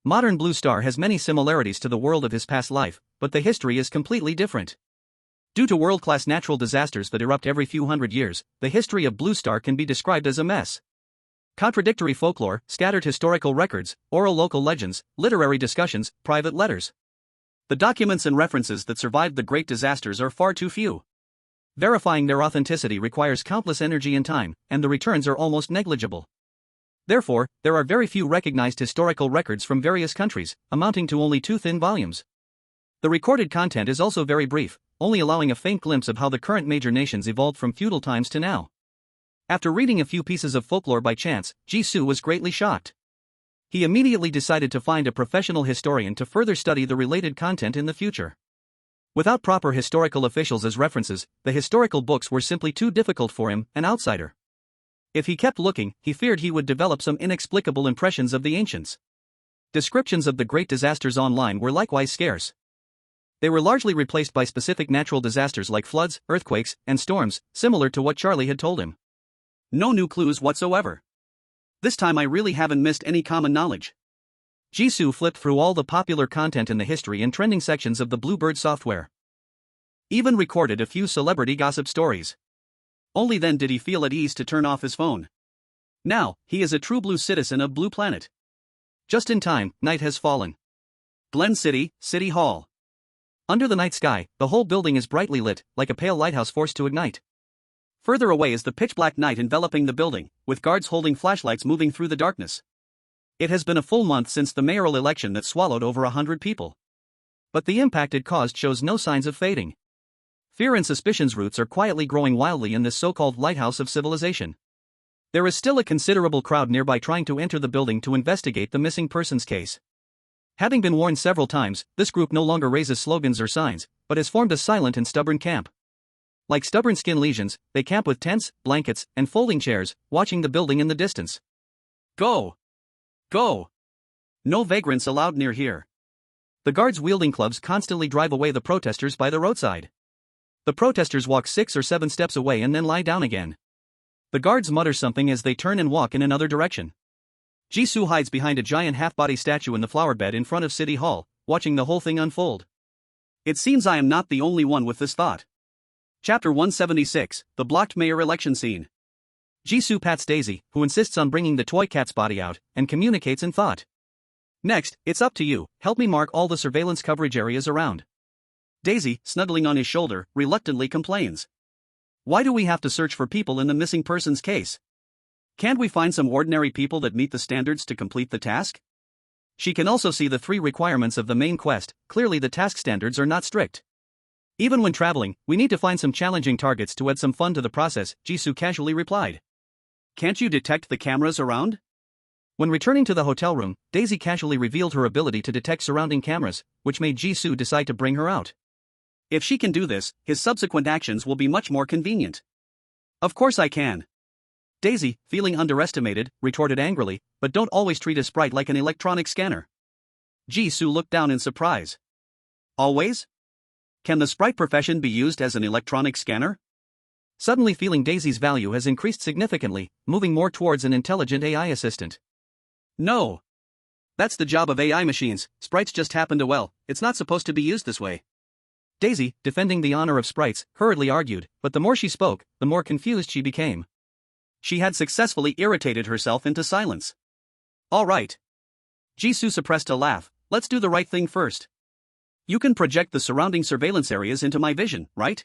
Modern Blue Star has many similarities to the world of his past life, but the history is completely different. Due to world-class natural disasters that erupt every few hundred years, the history of Blue Star can be described as a mess. Contradictory folklore, scattered historical records, oral local legends, literary discussions, private letters. The documents and references that survived the great disasters are far too few. Verifying their authenticity requires countless energy and time, and the returns are almost negligible. Therefore, there are very few recognized historical records from various countries, amounting to only 2 thin volumes. The recorded content is also very brief, only allowing a faint glimpse of how the current major nations evolved from feudal times to now. After reading a few pieces of folklore by chance, Jisoo was greatly shocked. He immediately decided to find a professional historian to further study the related content in the future. Without proper historical officials as references, the historical books were simply too difficult for him, an outsider. If he kept looking, he feared he would develop some inexplicable impressions of the ancients. Descriptions of the great disasters online were likewise scarce. They were largely replaced by specific natural disasters like floods, earthquakes, and storms, similar to what Charlie had told him. No new clues whatsoever. This time I really haven't missed any common knowledge. Jisoo flipped through all the popular content in the history and trending sections of the Bluebird software. Even recorded a few celebrity gossip stories. Only then did he feel at ease to turn off his phone. Now, he is a true blue citizen of Blue Planet. Just in time, night has fallen. Glen City, City Hall. Under the night sky, the whole building is brightly lit, like a pale lighthouse forced to ignite. Further away is the pitch-black night enveloping the building, with guards holding flashlights moving through the darkness. It has been a full month since the mayoral election that swallowed over 100 people. But the impact it caused shows no signs of fading. Fear and suspicion's roots are quietly growing wildly in this so-called lighthouse of civilization. There is still a considerable crowd nearby trying to enter the building to investigate the missing persons case. Having been warned several times, this group no longer raises slogans or signs, but has formed a silent and stubborn camp. Like stubborn skin lesions, they camp with tents, blankets, and folding chairs, watching the building in the distance. Go! Go! No vagrants allowed near here. The guards wielding clubs constantly drive away the protesters by the roadside. The protesters walk 6 or 7 steps away and then lie down again. The guards mutter something as they turn and walk in another direction. Jisoo hides behind a giant half-body statue in the flower bed in front of City Hall, watching the whole thing unfold. It seems I am not the only one with this thought. Chapter 176, The Blocked Mayor Election Scene. Jisoo pats Daisy, who insists on bringing the toy cat's body out, and communicates in thought. Next, it's up to you, help me mark all the surveillance coverage areas around. Daisy, snuggling on his shoulder, reluctantly complains. Why do we have to search for people in the missing persons case? Can't we find some ordinary people that meet the standards to complete the task? She can also see the 3 requirements of the main quest. Clearly the task standards are not strict. Even when traveling, we need to find some challenging targets to add some fun to the process, Jisoo casually replied. Can't you detect the cameras around? When returning to the hotel room, Daisy casually revealed her ability to detect surrounding cameras, which made Jisoo decide to bring her out. If she can do this, his subsequent actions will be much more convenient. Of course I can. Daisy, feeling underestimated, retorted angrily, but don't always treat a sprite like an electronic scanner. Jisoo looked down in surprise. Always? Can the sprite profession be used as an electronic scanner? Suddenly feeling Daisy's value has increased significantly, moving more towards an intelligent AI assistant. No. That's the job of AI machines, sprites just happen to it's not supposed to be used this way. Daisy, defending the honor of sprites, hurriedly argued, but the more she spoke, the more confused she became. She had successfully irritated herself into silence. All right. Jisoo suppressed a laugh, let's do the right thing first. You can project the surrounding surveillance areas into my vision, right?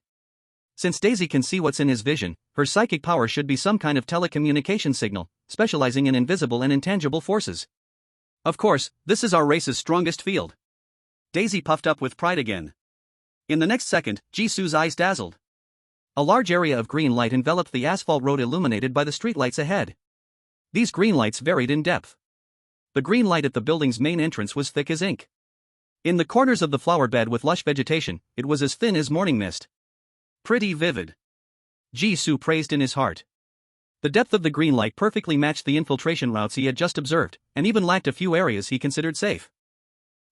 Since Daisy can see what's in his vision, her psychic power should be some kind of telecommunication signal, specializing in invisible and intangible forces. Of course, this is our race's strongest field. Daisy puffed up with pride again. In the next second, Jisoo's eyes dazzled. A large area of green light enveloped the asphalt road illuminated by the streetlights ahead. These green lights varied in depth. The green light at the building's main entrance was thick as ink. In the corners of the flower bed with lush vegetation, it was as thin as morning mist. Pretty vivid. Jisoo praised in his heart. The depth of the green light perfectly matched the infiltration routes he had just observed, and even lacked a few areas he considered safe.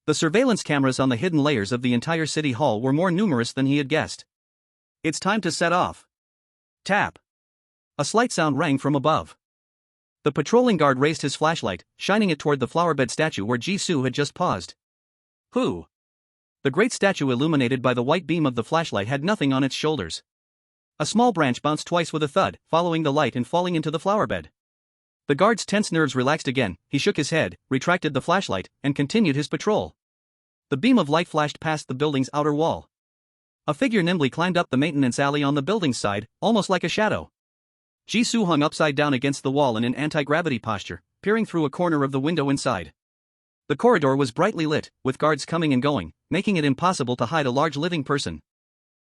The surveillance cameras on the hidden layers of the entire city hall were more numerous than he had guessed. It's time to set off. Tap. A slight sound rang from above. The patrolling guard raised his flashlight, shining it toward the flowerbed statue where Jisoo had just paused. Who? The great statue illuminated by the white beam of the flashlight had nothing on its shoulders. A small branch bounced twice with a thud, following the light and falling into the flowerbed. The guard's tense nerves relaxed again. He shook his head, retracted the flashlight, and continued his patrol. The beam of light flashed past the building's outer wall. A figure nimbly climbed up the maintenance alley on the building's side, almost like a shadow. Jisoo hung upside down against the wall in an anti-gravity posture, peering through a corner of the window inside. The corridor was brightly lit, with guards coming and going, making it impossible to hide a large living person.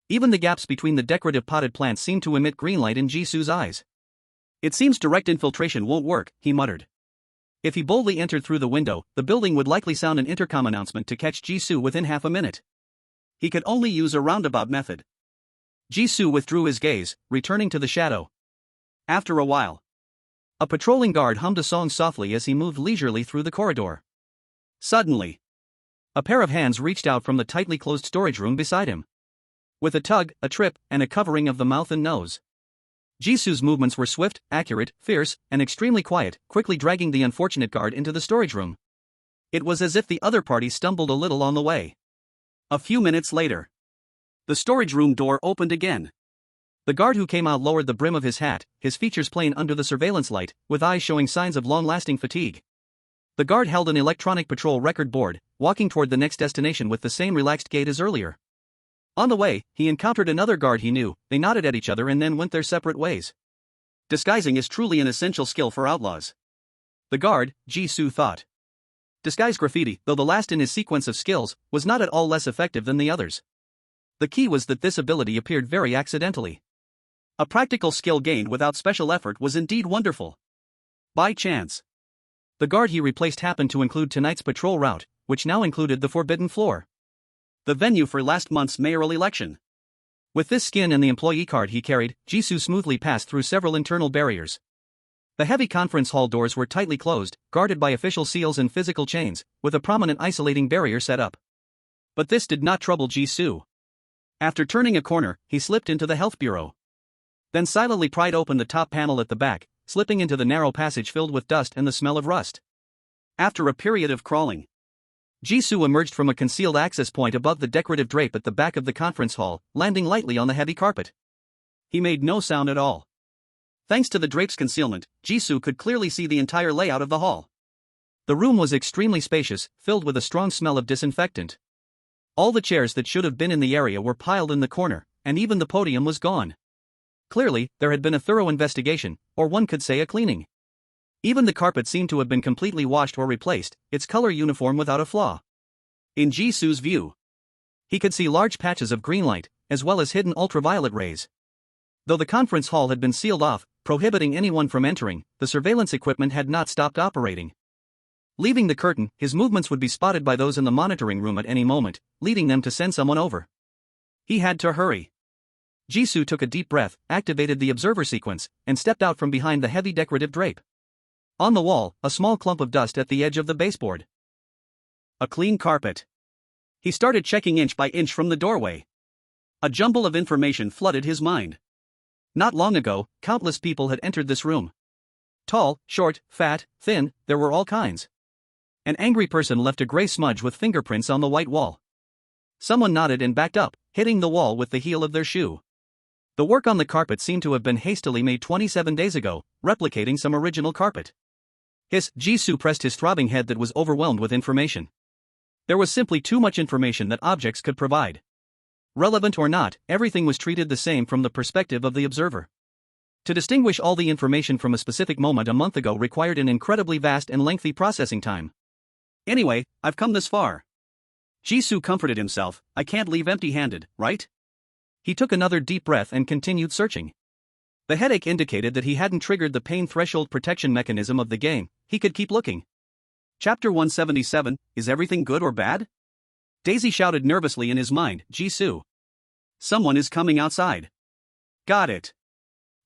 Even the gaps between the decorative potted plants seemed to emit green light in Jisoo's eyes. It seems direct infiltration won't work, he muttered. If he boldly entered through the window, the building would likely sound an intercom announcement to catch Jisoo within half a minute. He could only use a roundabout method. Jisoo withdrew his gaze, returning to the shadow. After a while, a patrolling guard hummed a song softly as he moved leisurely through the corridor. Suddenly, a pair of hands reached out from the tightly closed storage room beside him. With a tug, a trip, and a covering of the mouth and nose. Jisoo's movements were swift, accurate, fierce, and extremely quiet, quickly dragging the unfortunate guard into the storage room. It was as if the other party stumbled a little on the way. A few minutes later, the storage room door opened again. The guard who came out lowered the brim of his hat, his features plain under the surveillance light, with eyes showing signs of long-lasting fatigue. The guard held an electronic patrol record board, walking toward the next destination with the same relaxed gait as earlier. On the way, he encountered another guard he knew. They nodded at each other and then went their separate ways. Disguising is truly an essential skill for outlaws. The guard, Jisoo thought. Disguise graffiti, though the last in his sequence of skills, was not at all less effective than the others. The key was that this ability appeared very accidentally. A practical skill gained without special effort was indeed wonderful. By chance. The guard he replaced happened to include tonight's patrol route, which now included the Forbidden Floor. The venue for last month's mayoral election. With this skin and the employee card he carried, Jisoo smoothly passed through several internal barriers. The heavy conference hall doors were tightly closed, guarded by official seals and physical chains, with a prominent isolating barrier set up. But this did not trouble Jisoo. After turning a corner, he slipped into the health bureau. Then silently pried open the top panel at the back, slipping into the narrow passage filled with dust and the smell of rust. After a period of crawling, Jisoo emerged from a concealed access point above the decorative drape at the back of the conference hall, landing lightly on the heavy carpet. He made no sound at all. Thanks to the drape's concealment, Jisoo could clearly see the entire layout of the hall. The room was extremely spacious, filled with a strong smell of disinfectant. All the chairs that should have been in the area were piled in the corner, and even the podium was gone. Clearly, there had been a thorough investigation, or one could say a cleaning. Even the carpet seemed to have been completely washed or replaced, its color uniform without a flaw. In Jisoo's view, he could see large patches of green light, as well as hidden ultraviolet rays. Though the conference hall had been sealed off, prohibiting anyone from entering, the surveillance equipment had not stopped operating. Leaving the curtain, his movements would be spotted by those in the monitoring room at any moment, leading them to send someone over. He had to hurry. Jisoo took a deep breath, activated the observer sequence, and stepped out from behind the heavy decorative drape. On the wall, a small clump of dust at the edge of the baseboard. A clean carpet. He started checking inch by inch from the doorway. A jumble of information flooded his mind. Not long ago, countless people had entered this room. Tall, short, fat, thin, there were all kinds. An angry person left a gray smudge with fingerprints on the white wall. Someone nodded and backed up, hitting the wall with the heel of their shoe. The work on the carpet seemed to have been hastily made 27 days ago, replicating some original carpet. Jisoo pressed his throbbing head that was overwhelmed with information. There was simply too much information that objects could provide. Relevant or not, everything was treated the same from the perspective of the observer. To distinguish all the information from a specific moment a month ago required an incredibly vast and lengthy processing time. Anyway, I've come this far. Jisoo comforted himself. I can't leave empty-handed, right? He took another deep breath and continued searching. The headache indicated that he hadn't triggered the pain threshold protection mechanism of the game. He could keep looking. Chapter 177, Is Everything Good or Bad? Daisy shouted nervously in his mind, Jisoo. Someone is coming outside. Got it.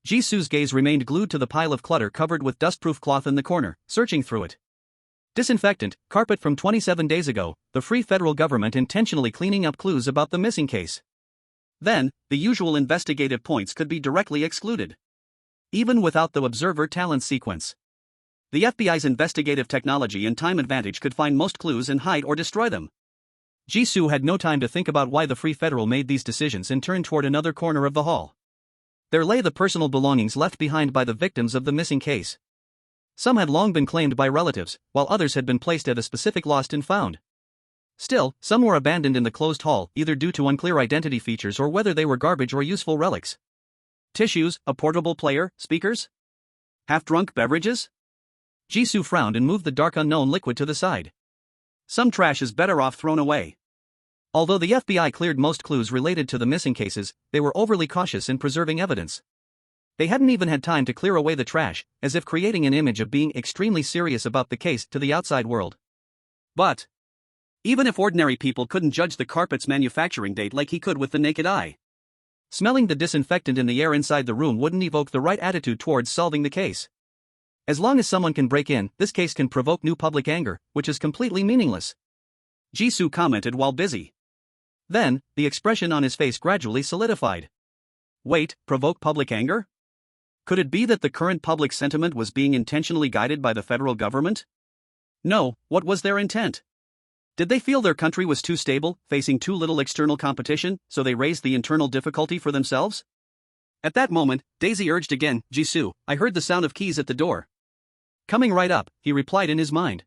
Jisoo's gaze remained glued to the pile of clutter covered with dustproof cloth in the corner, searching through it. Disinfectant, carpet from 27 days ago, the Free Federal Government intentionally cleaning up clues about the missing case. Then, the usual investigative points could be directly excluded. Even without the observer talent sequence. The FBI's investigative technology and time advantage could find most clues and hide or destroy them. Jisoo had no time to think about why the Free Federal made these decisions and turned toward another corner of the hall. There lay the personal belongings left behind by the victims of the missing case. Some had long been claimed by relatives, while others had been placed at a specific lost and found. Still, some were abandoned in the closed hall either due to unclear identity features or whether they were garbage or useful relics. Tissues, a portable player, speakers? Half-drunk beverages? Jisoo frowned and moved the dark unknown liquid to the side. Some trash is better off thrown away. Although the FBI cleared most clues related to the missing cases, they were overly cautious in preserving evidence. They hadn't even had time to clear away the trash, as if creating an image of being extremely serious about the case to the outside world. But even if ordinary people couldn't judge the carpet's manufacturing date like he could with the naked eye, smelling the disinfectant in the air inside the room wouldn't evoke the right attitude towards solving the case. As long as someone can break in, this case can provoke new public anger, which is completely meaningless. Jisoo commented while busy. Then, the expression on his face gradually solidified. Wait, provoke public anger? Could it be that the current public sentiment was being intentionally guided by the federal government? No, what was their intent? Did they feel their country was too stable, facing too little external competition, so they raised the internal difficulty for themselves? At that moment, Daisy urged again, Jisoo, I heard the sound of keys at the door. Coming right up, he replied in his mind.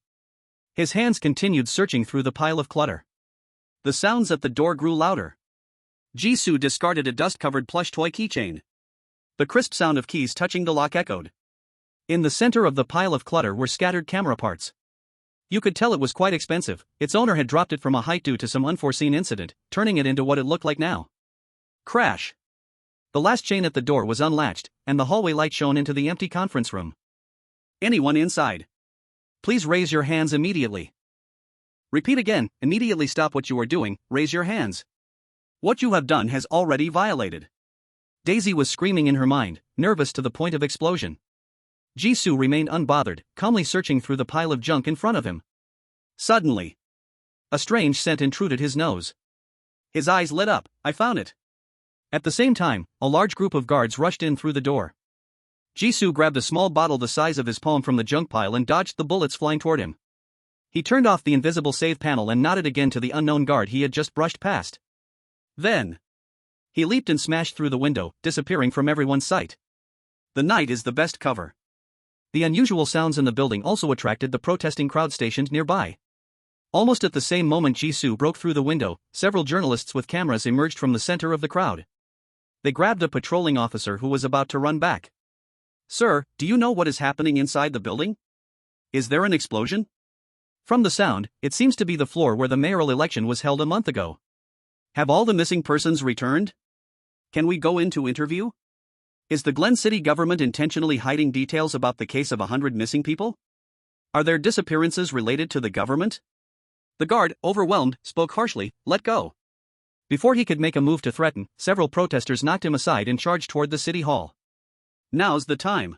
His hands continued searching through the pile of clutter. The sounds at the door grew louder. Jisoo discarded a dust-covered plush toy keychain. The crisp sound of keys touching the lock echoed. In the center of the pile of clutter were scattered camera parts. You could tell it was quite expensive. Its owner had dropped it from a height due to some unforeseen incident, turning it into what it looked like now. Crash. The last chain at the door was unlatched, and the hallway light shone into the empty conference room. Anyone inside? Please raise your hands immediately. Repeat again, immediately stop what you are doing, raise your hands. What you have done has already violated. Daisy was screaming in her mind, nervous to the point of explosion. Jisoo remained unbothered, calmly searching through the pile of junk in front of him. Suddenly, a strange scent intruded his nose. His eyes lit up, I found it. At the same time, a large group of guards rushed in through the door. Jisoo grabbed a small bottle the size of his palm from the junk pile and dodged the bullets flying toward him. He turned off the invisible save panel and nodded again to the unknown guard he had just brushed past. Then, he leaped and smashed through the window, disappearing from everyone's sight. The night is the best cover. The unusual sounds in the building also attracted the protesting crowd stationed nearby. Almost at the same moment Jisoo broke through the window, several journalists with cameras emerged from the center of the crowd. They grabbed a patrolling officer who was about to run back. Sir, do you know what is happening inside the building? Is there an explosion? From the sound, it seems to be the floor where the mayoral election was held a month ago. Have all the missing persons returned? Can we go in to interview? Is the Glen City government intentionally hiding details about the case of 100 missing people? Are their disappearances related to the government? The guard, overwhelmed, spoke harshly, let go. Before he could make a move to threaten, several protesters knocked him aside and charged toward the city hall. Now's the time.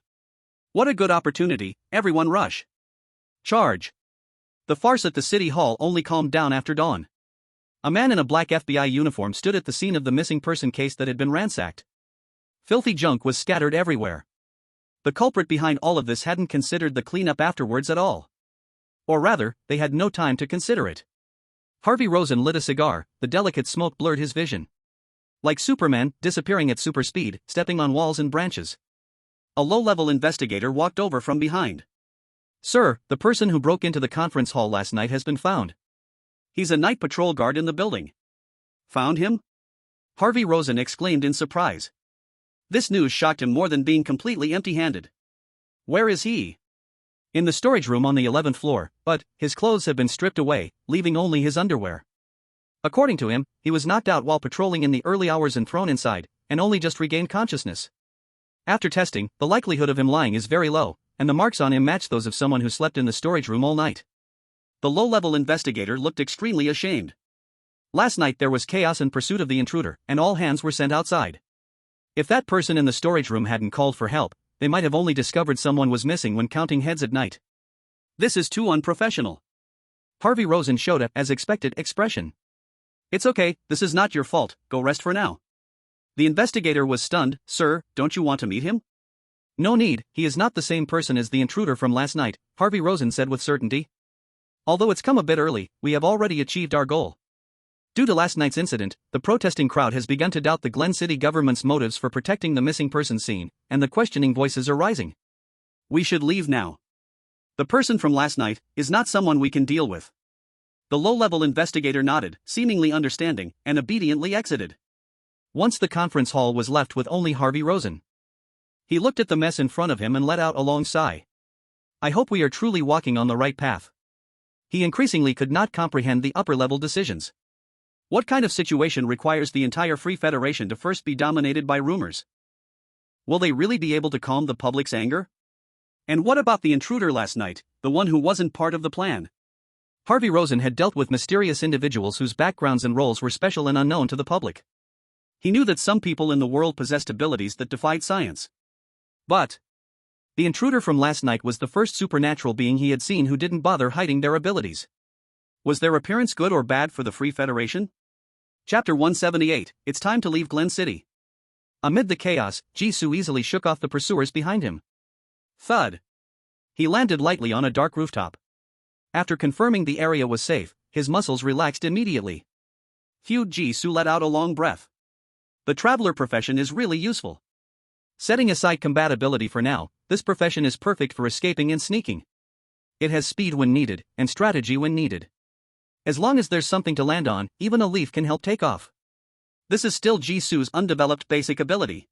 What a good opportunity, everyone rush. Charge. The farce at the city hall only calmed down after dawn. A man in a black FBI uniform stood at the scene of the missing person case that had been ransacked. Filthy junk was scattered everywhere. The culprit behind all of this hadn't considered the cleanup afterwards at all. Or rather, they had no time to consider it. Harvey Rosen lit a cigar, the delicate smoke blurred his vision. Like Superman, disappearing at super speed, stepping on walls and branches. A low-level investigator walked over from behind. Sir, the person who broke into the conference hall last night has been found. He's a night patrol guard in the building. Found him? Harvey Rosen exclaimed in surprise. This news shocked him more than being completely empty-handed. Where is he? In the storage room on the 11th floor, but his clothes have been stripped away, leaving only his underwear. According to him, he was knocked out while patrolling in the early hours and thrown inside, and only just regained consciousness. After testing, the likelihood of him lying is very low, and the marks on him match those of someone who slept in the storage room all night. The low-level investigator looked extremely ashamed. Last night there was chaos in pursuit of the intruder, and all hands were sent outside. If that person in the storage room hadn't called for help, they might have only discovered someone was missing when counting heads at night. This is too unprofessional. Harvey Rosen showed a, as expected, expression. It's okay, this is not your fault, go rest for now. The investigator was stunned. Sir, don't you want to meet him? No need, he is not the same person as the intruder from last night, Harvey Rosen said with certainty. Although it's come a bit early, we have already achieved our goal. Due to last night's incident, the protesting crowd has begun to doubt the Glen City government's motives for protecting the missing persons scene, and the questioning voices are rising. We should leave now. The person from last night is not someone we can deal with. The low-level investigator nodded, seemingly understanding, and obediently exited. Once the conference hall was left with only Harvey Rosen. He looked at the mess in front of him and let out a long sigh. I hope we are truly walking on the right path. He increasingly could not comprehend the upper-level decisions. What kind of situation requires the entire Free Federation to first be dominated by rumors? Will they really be able to calm the public's anger? And what about the intruder last night, the one who wasn't part of the plan? Harvey Rosen had dealt with mysterious individuals whose backgrounds and roles were special and unknown to the public. He knew that some people in the world possessed abilities that defied science. But the intruder from last night was the first supernatural being he had seen who didn't bother hiding their abilities. Was their appearance good or bad for the Free Federation? Chapter 178, It's time to leave Glen City. Amid the chaos, Jisoo easily shook off the pursuers behind him. Thud. He landed lightly on a dark rooftop. After confirming the area was safe, his muscles relaxed immediately. Phew, Jisoo let out a long breath. The traveler profession is really useful. Setting aside compatibility for now, this profession is perfect for escaping and sneaking. It has speed when needed, and strategy when needed. As long as there's something to land on, even a leaf can help take off. This is still Jisoo's undeveloped basic ability.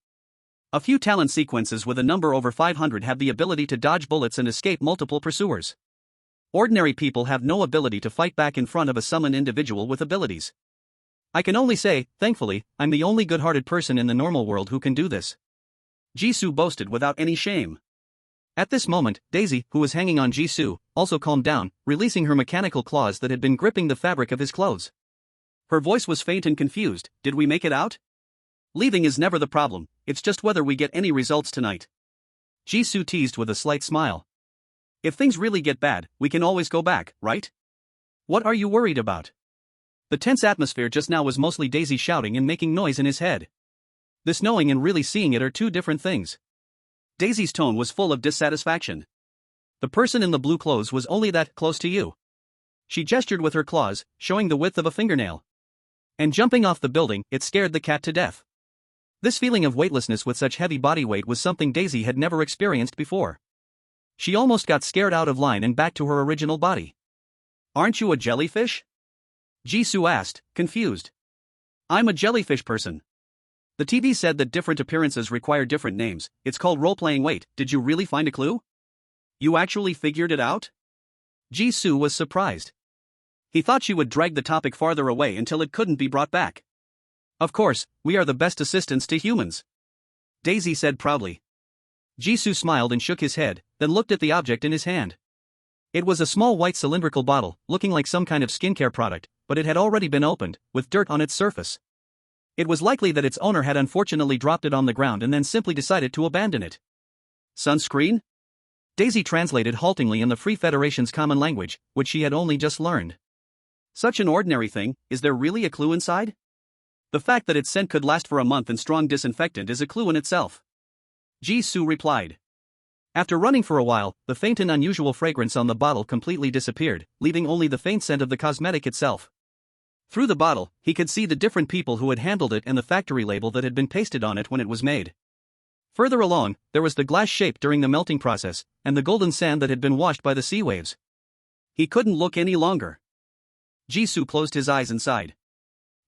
A few talent sequences with a number over 500 have the ability to dodge bullets and escape multiple pursuers. Ordinary people have no ability to fight back in front of a summoned individual with abilities. I can only say, thankfully, I'm the only good-hearted person in the normal world who can do this. Jisoo boasted without any shame. At this moment, Daisy, who was hanging on Jisoo, also calmed down, releasing her mechanical claws that had been gripping the fabric of his clothes. Her voice was faint and confused. Did we make it out? Leaving is never the problem, it's just whether we get any results tonight. Jisoo teased with a slight smile. If things really get bad, we can always go back, right? What are you worried about? The tense atmosphere just now was mostly Daisy shouting and making noise in his head. This knowing and really seeing it are two different things. Daisy's tone was full of dissatisfaction. The person in the blue clothes was only that close to you. She gestured with her claws, showing the width of a fingernail. And jumping off the building, it scared the cat to death. This feeling of weightlessness with such heavy body weight was something Daisy had never experienced before. She almost got scared out of line and back to her original body. Aren't you a jellyfish? Jisoo asked, confused. I'm a jellyfish person. The TV said that different appearances require different names. It's called role-playing. Wait, did you really find a clue? You actually figured it out? Jisoo was surprised. He thought she would drag the topic farther away until it couldn't be brought back. Of course, we are the best assistants to humans, Daisy said proudly. Jisoo smiled and shook his head, then looked at the object in his hand. It was a small white cylindrical bottle, looking like some kind of skincare product, but it had already been opened, with dirt on its surface. It was likely that its owner had unfortunately dropped it on the ground and then simply decided to abandon it. Sunscreen? Daisy translated haltingly in the Free Federation's common language, which she had only just learned. Such an ordinary thing, is there really a clue inside? The fact that its scent could last for a month and strong disinfectant is a clue in itself. Jisoo replied. After running for a while, the faint and unusual fragrance on the bottle completely disappeared, leaving only the faint scent of the cosmetic itself. Through the bottle, he could see the different people who had handled it and the factory label that had been pasted on it when it was made. Further along, there was the glass shape during the melting process, and the golden sand that had been washed by the sea waves. He couldn't look any longer. Jisoo closed his eyes and sighed.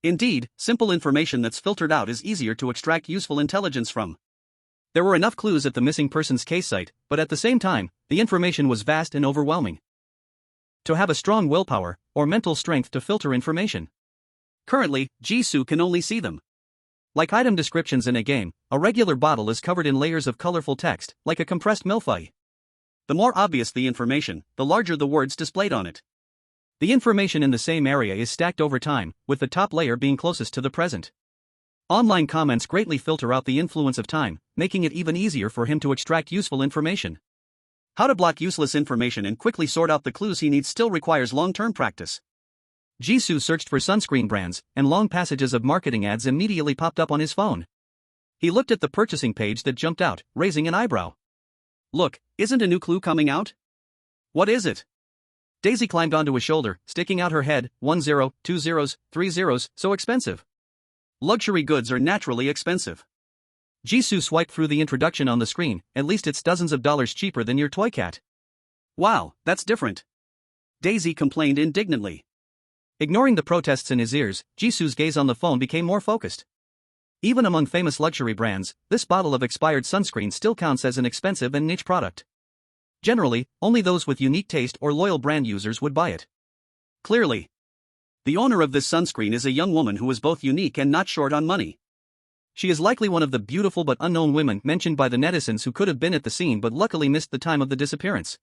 Indeed, simple information that's filtered out is easier to extract useful intelligence from. There were enough clues at the missing person's case site, but at the same time, the information was vast and overwhelming. To have a strong willpower, or mental strength to filter information. Currently, Jisoo can only see them. Like item descriptions in a game, a regular bottle is covered in layers of colorful text, like a compressed millefeuille. The more obvious the information, the larger the words displayed on it. The information in the same area is stacked over time, with the top layer being closest to the present. Online comments greatly filter out the influence of time, making it even easier for him to extract useful information. How to block useless information and quickly sort out the clues he needs still requires long-term practice. Jisoo searched for sunscreen brands, and long passages of marketing ads immediately popped up on his phone. He looked at the purchasing page that jumped out, raising an eyebrow. Look, isn't a new clue coming out? What is it? Daisy climbed onto his shoulder, sticking out her head. 1 0, 2 zeros, 3 zeros, so expensive. Luxury goods are naturally expensive. Jisoo swiped through the introduction on the screen. At least it's dozens of dollars cheaper than your toy cat. Wow, that's different. Daisy complained indignantly. Ignoring the protests in his ears, Jisoo's gaze on the phone became more focused. Even among famous luxury brands, this bottle of expired sunscreen still counts as an expensive and niche product. Generally, only those with unique taste or loyal brand users would buy it. Clearly, the owner of this sunscreen is a young woman who is both unique and not short on money. She is likely one of the beautiful but unknown women mentioned by the netizens who could have been at the scene but luckily missed the time of the disappearance.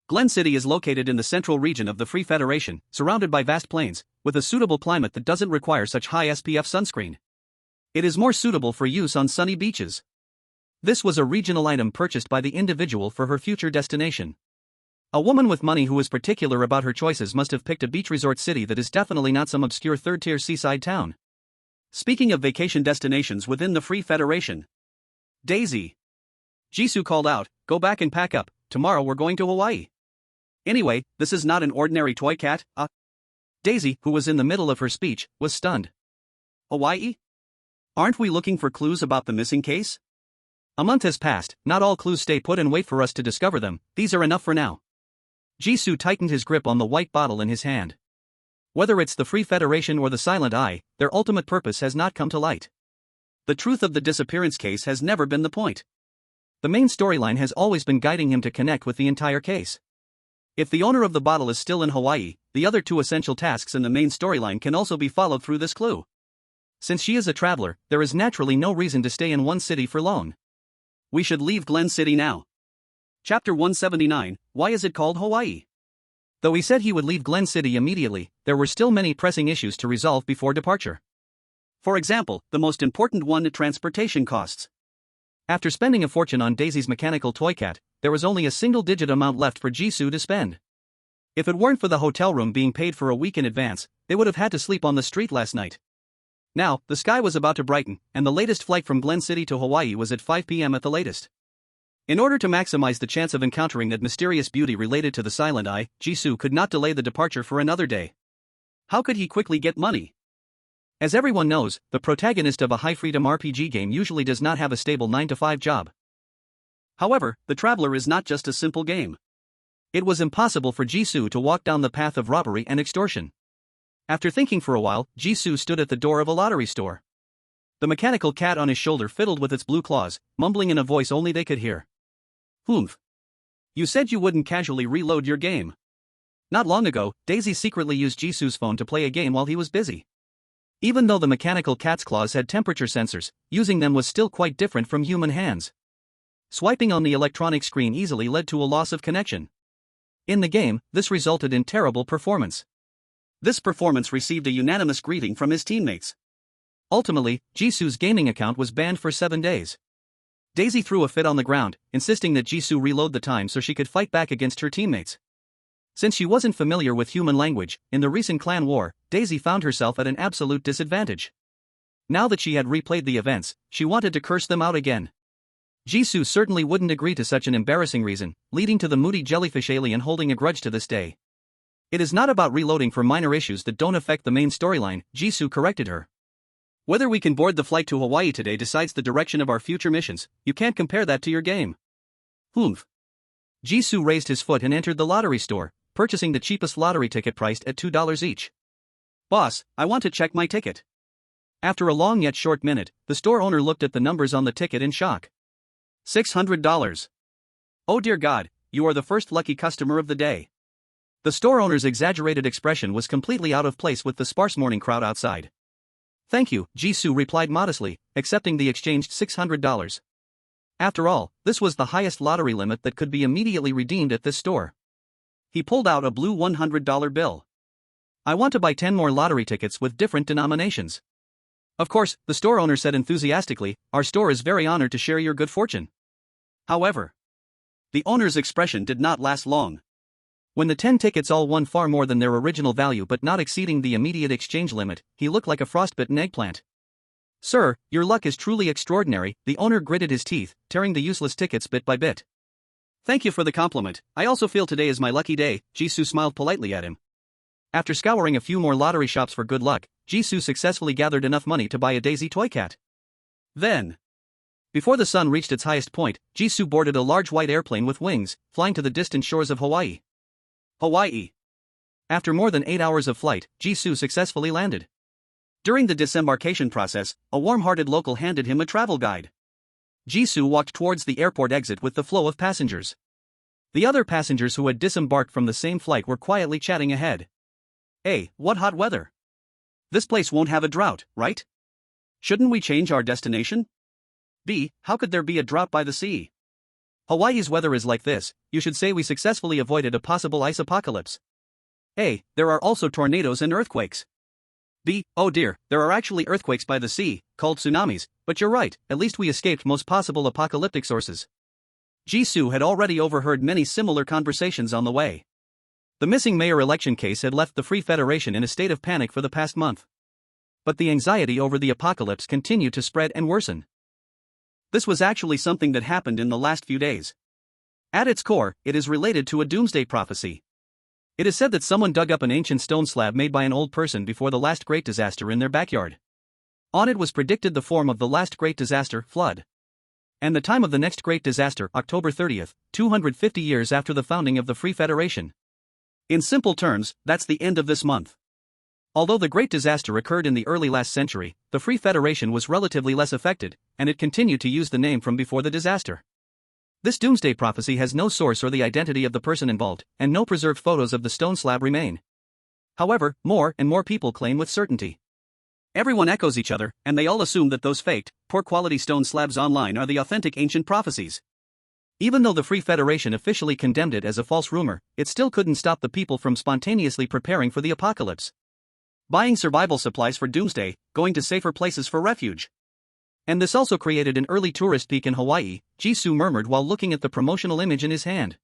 Glen City is located in the central region of the Free Federation, surrounded by vast plains, with a suitable climate that doesn't require such high SPF sunscreen. It is more suitable for use on sunny beaches. This was a regional item purchased by the individual for her future destination. A woman with money who is particular about her choices must have picked a beach resort city that is definitely not some obscure third-tier seaside town. Speaking of vacation destinations within the Free Federation, Daisy, Jisoo called out, go back and pack up, tomorrow we're going to Hawaii. Anyway, this is not an ordinary toy cat, Daisy, who was in the middle of her speech, was stunned. Hawaii? Aren't we looking for clues about the missing case? A month has passed, not all clues stay put and wait for us to discover them, these are enough for now. Jisoo tightened his grip on the white bottle in his hand. Whether it's the Free Federation or the Silent Eye, their ultimate purpose has not come to light. The truth of the disappearance case has never been the point. The main storyline has always been guiding him to connect with the entire case. If the owner of the bottle is still in Hawaii, the other two essential tasks in the main storyline can also be followed through this clue. Since she is a traveler, there is naturally no reason to stay in one city for long. We should leave Glen City now. Chapter 179, Why is it called Hawaii? Though he said he would leave Glen City immediately, there were still many pressing issues to resolve before departure. For example, the most important one, transportation costs. After spending a fortune on Daisy's mechanical toy cat, there was only a single-digit amount left for Jisoo to spend. If it weren't for the hotel room being paid for a week in advance, they would have had to sleep on the street last night. Now, the sky was about to brighten, and the latest flight from Glen City to Hawaii was at 5 p.m. at the latest. In order to maximize the chance of encountering that mysterious beauty related to the Silent Eye, Jisoo could not delay the departure for another day. How could he quickly get money? As everyone knows, the protagonist of a high-freedom RPG game usually does not have a stable 9-to-5 job. However, the Traveler is not just a simple game. It was impossible for Jisoo to walk down the path of robbery and extortion. After thinking for a while, Jisoo stood at the door of a lottery store. The mechanical cat on his shoulder fiddled with its blue claws, mumbling in a voice only they could hear. Humph. You said you wouldn't casually reload your game. Not long ago, Daisy secretly used Jisoo's phone to play a game while he was busy. Even though the mechanical cat's claws had temperature sensors, using them was still quite different from human hands. Swiping on the electronic screen easily led to a loss of connection. In the game, this resulted in terrible performance. This performance received a unanimous greeting from his teammates. Ultimately, Jisoo's gaming account was banned for 7 days. Daisy threw a fit on the ground, insisting that Jisoo reload the time so she could fight back against her teammates. Since she wasn't familiar with human language, in the recent clan war, Daisy found herself at an absolute disadvantage. Now that she had replayed the events, she wanted to curse them out again. Jisoo certainly wouldn't agree to such an embarrassing reason, leading to the moody jellyfish alien holding a grudge to this day. It is not about reloading for minor issues that don't affect the main storyline, Jisoo corrected her. Whether we can board the flight to Hawaii today decides the direction of our future missions. You can't compare that to your game. Humph. Jisoo raised his foot and entered the lottery store, purchasing the cheapest lottery ticket priced at $2 each. Boss, I want to check my ticket. After a long yet short minute, the store owner looked at the numbers on the ticket in shock. $600. Oh dear God, you are the first lucky customer of the day. The store owner's exaggerated expression was completely out of place with the sparse morning crowd outside. Thank you, Jisoo replied modestly, accepting the exchanged $600. After all, this was the highest lottery limit that could be immediately redeemed at this store. He pulled out a blue $100 bill. I want to buy 10 more lottery tickets with different denominations. Of course, the store owner said enthusiastically, our store is very honored to share your good fortune. However, the owner's expression did not last long. When the 10 tickets all won far more than their original value but not exceeding the immediate exchange limit, he looked like a frostbitten eggplant. Sir, your luck is truly extraordinary, the owner gritted his teeth, tearing the useless tickets bit by bit. Thank you for the compliment, I also feel today is my lucky day, Jisoo smiled politely at him. After scouring a few more lottery shops for good luck, Jisoo successfully gathered enough money to buy a Daisy toy cat. Then, before the sun reached its highest point, Jisoo boarded a large white airplane with wings, flying to the distant shores of Hawaii. Hawaii. After more than 8 hours of flight, Jisoo successfully landed. During the disembarkation process, a warm-hearted local handed him a travel guide. Jisoo walked towards the airport exit with the flow of passengers. The other passengers who had disembarked from the same flight were quietly chatting ahead. Hey, what hot weather! This place won't have a drought, right? Shouldn't we change our destination? B, how could there be a drought by the sea? Hawaii's weather is like this, you should say we successfully avoided a possible ice apocalypse. A, there are also tornadoes and earthquakes. B, oh dear, there are actually earthquakes by the sea, called tsunamis, but you're right, at least we escaped most possible apocalyptic sources. Jisoo had already overheard many similar conversations on the way. The missing mayor election case had left the Free Federation in a state of panic for the past month. But the anxiety over the apocalypse continued to spread and worsen. This was actually something that happened in the last few days. At its core, it is related to a doomsday prophecy. It is said that someone dug up an ancient stone slab made by an old person before the last great disaster in their backyard. On it was predicted the form of the last great disaster, flood. And the time of the next great disaster, October 30th, 250 years after the founding of the Free Federation. In simple terms, that's the end of this month. Although the Great Disaster occurred in the early last century, the Free Federation was relatively less affected, and it continued to use the name from before the disaster. This doomsday prophecy has no source or the identity of the person involved, and no preserved photos of the stone slab remain. However, more and more people claim with certainty. Everyone echoes each other, and they all assume that those faked, poor-quality stone slabs online are the authentic ancient prophecies. Even though the Free Federation officially condemned it as a false rumor, it still couldn't stop the people from spontaneously preparing for the apocalypse. Buying survival supplies for doomsday, going to safer places for refuge. And this also created an early tourist peak in Hawaii, Jisoo murmured while looking at the promotional image in his hand.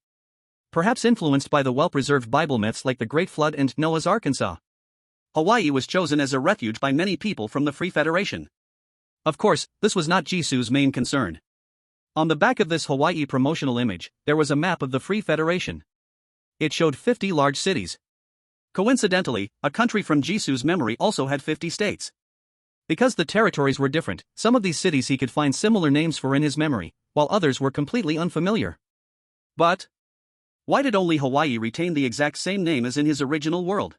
Perhaps influenced by the well-preserved Bible myths like the Great Flood and Noah's Arkansas. Hawaii was chosen as a refuge by many people from the Free Federation. Of course, this was not Jisoo's main concern. On the back of this Hawaii promotional image, there was a map of the Free Federation. It showed 50 large cities. Coincidentally, a country from Jisoo's memory also had 50 states. Because the territories were different, some of these cities he could find similar names for in his memory, while others were completely unfamiliar. But why did only Hawaii retain the exact same name as in his original world?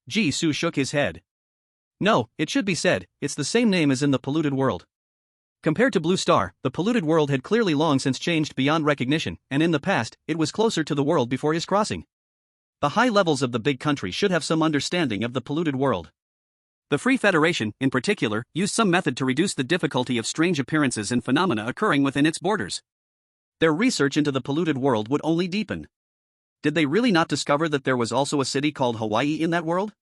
Jisoo shook his head. No, it should be said, it's the same name as in the polluted world. Compared to Blue Star, the polluted world had clearly long since changed beyond recognition, and in the past, it was closer to the world before his crossing. The high levels of the big country should have some understanding of the polluted world. The Free Federation, in particular, used some method to reduce the difficulty of strange appearances and phenomena occurring within its borders. Their research into the polluted world would only deepen. Did they really not discover that there was also a city called Hawaii in that world?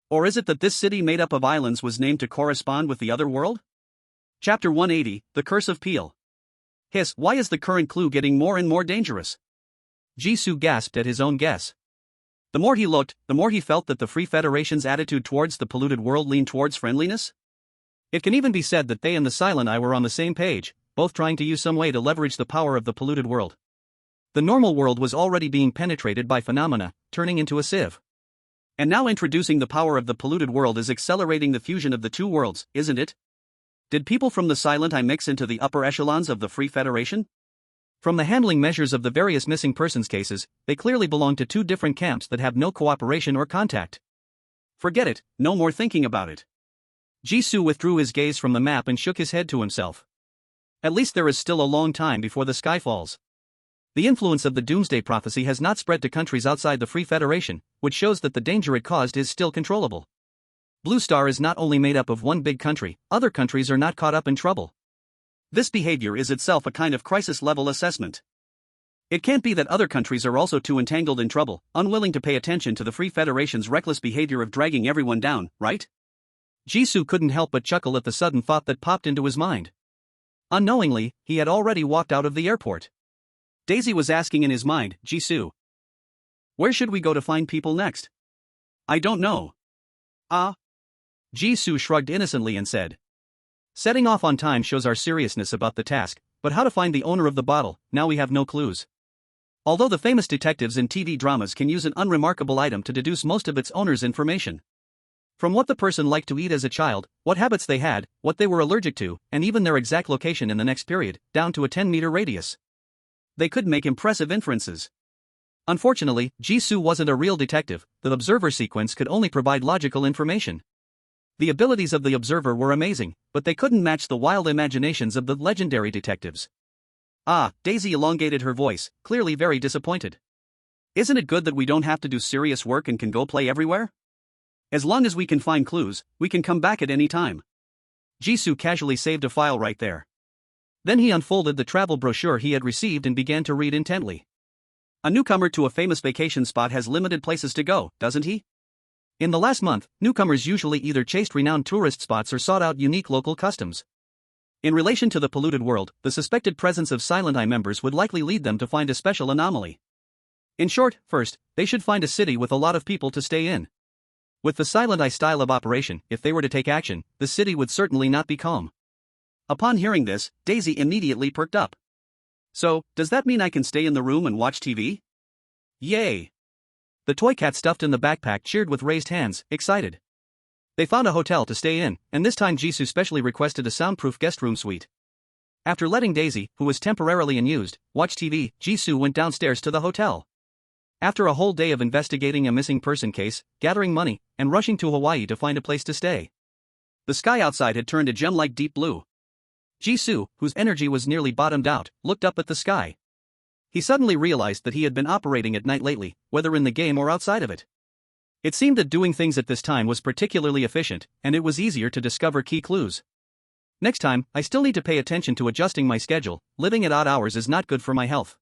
Or is it that this city made up of islands was named to correspond with the other world? Chapter 180, The Curse of Peel. Hiss, why is the current clue getting more and more dangerous? Jisoo gasped at his own guess. The more he looked, the more he felt that the Free Federation's attitude towards the polluted world leaned towards friendliness. It can even be said that they and the Silent Eye were on the same page, both trying to use some way to leverage the power of the polluted world. The normal world was already being penetrated by phenomena, turning into a sieve. And now introducing the power of the polluted world is accelerating the fusion of the two worlds, isn't it? Did people from the Silent Eye mix into the upper echelons of the Free Federation? From the handling measures of the various missing persons cases, they clearly belong to two different camps that have no cooperation or contact. Forget it, no more thinking about it. Jisoo withdrew his gaze from the map and shook his head to himself. At least there is still a long time before the sky falls. The influence of the doomsday prophecy has not spread to countries outside the Free Federation, which shows that the danger it caused is still controllable. Blue Star is not only made up of one big country, other countries are not caught up in trouble. This behavior is itself a kind of crisis-level assessment. It can't be that other countries are also too entangled in trouble, unwilling to pay attention to the Free Federation's reckless behavior of dragging everyone down, right? Jisoo couldn't help but chuckle at the sudden thought that popped into his mind. Unknowingly, he had already walked out of the airport. Daisy was asking in his mind, Jisoo, where should we go to find people next? I don't know. Jisoo shrugged innocently and said. Setting off on time shows our seriousness about the task, but how to find the owner of the bottle, now we have no clues. Although the famous detectives in TV dramas can use an unremarkable item to deduce most of its owner's information. From what the person liked to eat as a child, what habits they had, what they were allergic to, and even their exact location in the next period, down to a 10-meter radius. They could make impressive inferences. Unfortunately, Jisoo wasn't a real detective, the observer sequence could only provide logical information. The abilities of the observer were amazing, but they couldn't match the wild imaginations of the legendary detectives. Daisy elongated her voice, clearly very disappointed. Isn't it good that we don't have to do serious work and can go play everywhere? As long as we can find clues, we can come back at any time. Jisoo casually saved a file right there. Then he unfolded the travel brochure he had received and began to read intently. A newcomer to a famous vacation spot has limited places to go, doesn't he? In the last month, newcomers usually either chased renowned tourist spots or sought out unique local customs. In relation to the polluted world, the suspected presence of Silent Eye members would likely lead them to find a special anomaly. In short, first, they should find a city with a lot of people to stay in. With the Silent Eye style of operation, if they were to take action, the city would certainly not be calm. Upon hearing this, Daisy immediately perked up. So, does that mean I can stay in the room and watch TV? Yay! The toy cat stuffed in the backpack cheered with raised hands, excited. They found a hotel to stay in, and this time Jisoo specially requested a soundproof guest room suite. After letting Daisy, who was temporarily unused, watch TV, Jisoo went downstairs to the hotel. After a whole day of investigating a missing person case, gathering money, and rushing to Hawaii to find a place to stay, the sky outside had turned a gem-like deep blue. Jisoo, whose energy was nearly bottomed out, looked up at the sky. He suddenly realized that he had been operating at night lately, whether in the game or outside of it. It seemed that doing things at this time was particularly efficient, and it was easier to discover key clues. Next time, I still need to pay attention to adjusting my schedule, living at odd hours is not good for my health.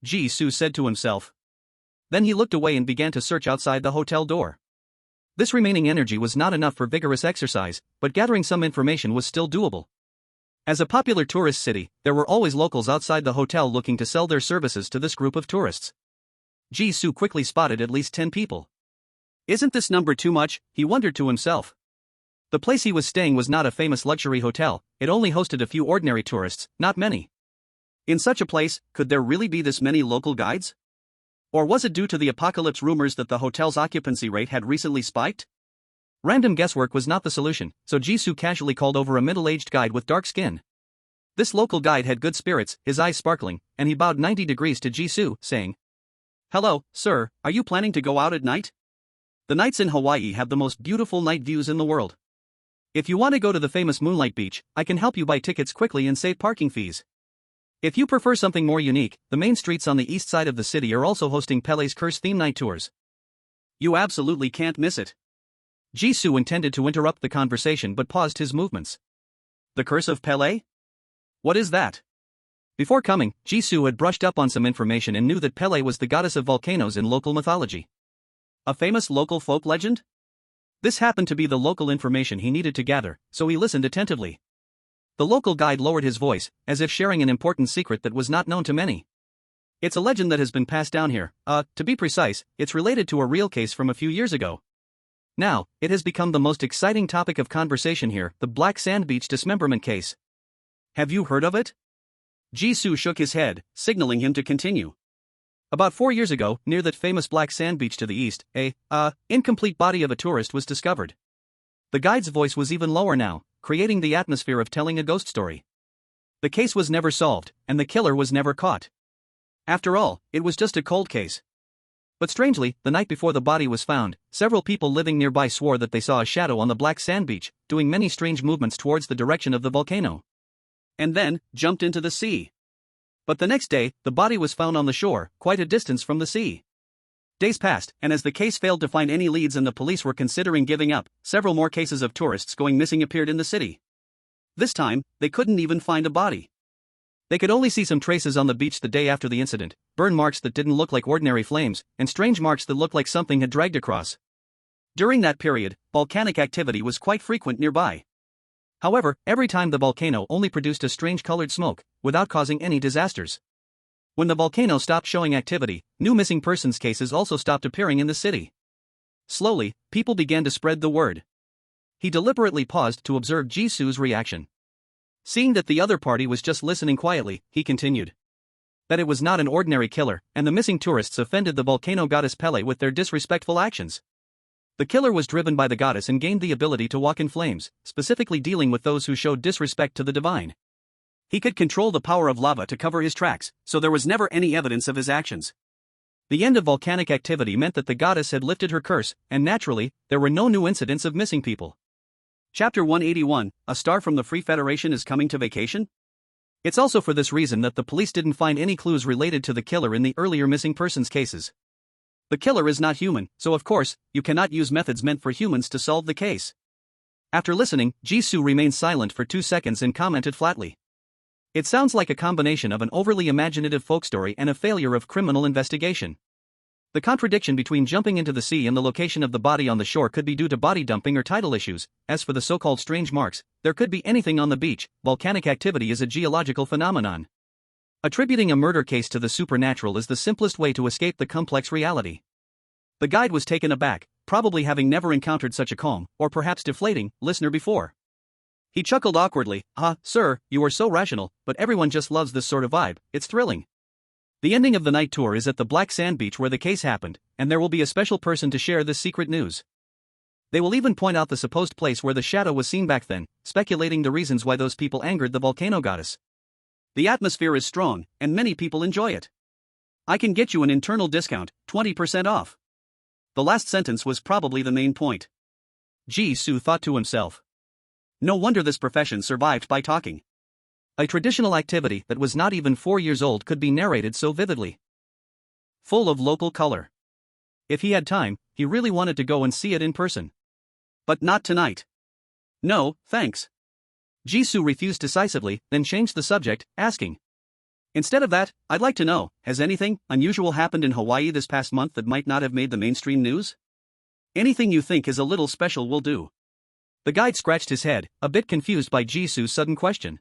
Jisoo said to himself. Then he looked away and began to search outside the hotel door. This remaining energy was not enough for vigorous exercise, but gathering some information was still doable. As a popular tourist city, there were always locals outside the hotel looking to sell their services to this group of tourists. Jisoo quickly spotted at least 10 people. Isn't this number too much? He wondered to himself. The place he was staying was not a famous luxury hotel, it only hosted a few ordinary tourists, not many. In such a place, could there really be this many local guides? Or was it due to the apocalypse rumors that the hotel's occupancy rate had recently spiked? Random guesswork was not the solution, so Jisoo casually called over a middle-aged guide with dark skin. This local guide had good spirits, his eyes sparkling, and he bowed 90 degrees to Jisoo, saying, "Hello, sir, are you planning to go out at night? The nights in Hawaii have the most beautiful night views in the world. If you want to go to the famous Moonlight Beach, I can help you buy tickets quickly and save parking fees. If you prefer something more unique, the main streets on the east side of the city are also hosting Pele's Curse theme night tours. You absolutely can't miss it." Jisoo intended to interrupt the conversation but paused his movements. The Curse of Pele? What is that? Before coming, Jisoo had brushed up on some information and knew that Pele was the goddess of volcanoes in local mythology. A famous local folk legend? This happened to be the local information he needed to gather, so he listened attentively. The local guide lowered his voice, as if sharing an important secret that was not known to many. It's a legend that has been passed down here. To be precise, it's related to a real case from a few years ago. Now, it has become the most exciting topic of conversation here, the Black Sand Beach dismemberment case. Have you heard of it? Jisoo shook his head, signaling him to continue. About 4 years ago, near that famous Black Sand Beach to the east, a incomplete body of a tourist was discovered. The guide's voice was even lower now, creating the atmosphere of telling a ghost story. The case was never solved, and the killer was never caught. After all, it was just a cold case. But strangely, the night before the body was found, several people living nearby swore that they saw a shadow on the Black Sand Beach, doing many strange movements towards the direction of the volcano. And then, jumped into the sea. But the next day, the body was found on the shore, quite a distance from the sea. Days passed, and as the case failed to find any leads and the police were considering giving up, several more cases of tourists going missing appeared in the city. This time, they couldn't even find a body. They could only see some traces on the beach the day after the incident, burn marks that didn't look like ordinary flames, and strange marks that looked like something had dragged across. During that period, volcanic activity was quite frequent nearby. However, every time the volcano only produced a strange colored smoke, without causing any disasters. When the volcano stopped showing activity, new missing persons cases also stopped appearing in the city. Slowly, people began to spread the word. He deliberately paused to observe Jisoo's reaction. Seeing that the other party was just listening quietly, he continued. That it was not an ordinary killer, and the missing tourists offended the volcano goddess Pele with their disrespectful actions. The killer was driven by the goddess and gained the ability to walk in flames, specifically dealing with those who showed disrespect to the divine. He could control the power of lava to cover his tracks, so there was never any evidence of his actions. The end of volcanic activity meant that the goddess had lifted her curse, and naturally, there were no new incidents of missing people. Chapter 181, A Star from the Free Federation is coming to vacation? It's also for this reason that the police didn't find any clues related to the killer in the earlier missing persons cases. The killer is not human, so of course, you cannot use methods meant for humans to solve the case. After listening, Jisoo remained silent for 2 seconds and commented flatly. It sounds like a combination of an overly imaginative folk story and a failure of criminal investigation. The contradiction between jumping into the sea and the location of the body on the shore could be due to body dumping or tidal issues. As for the so-called strange marks, there could be anything on the beach. Volcanic activity is a geological phenomenon. Attributing a murder case to the supernatural is the simplest way to escape the complex reality. The guide was taken aback, probably having never encountered such a calm, or perhaps deflating, listener before. He chuckled awkwardly. Sir, you are so rational, but everyone just loves this sort of vibe, it's thrilling. The ending of the night tour is at the black sand beach where the case happened, and there will be a special person to share this secret news. They will even point out the supposed place where the shadow was seen back then, speculating the reasons why those people angered the volcano goddess. The atmosphere is strong, and many people enjoy it. I can get you an internal discount, 20% off. The last sentence was probably the main point. Jisoo thought to himself. No wonder this profession survived by talking. A traditional activity that was not even 4 years old could be narrated so vividly. Full of local color. If he had time, he really wanted to go and see it in person. But not tonight. No, thanks. Jisoo refused decisively, then changed the subject, asking. Instead of that, I'd like to know, has anything unusual happened in Hawaii this past month that might not have made the mainstream news? Anything you think is a little special will do. The guide scratched his head, a bit confused by Jisoo's sudden question.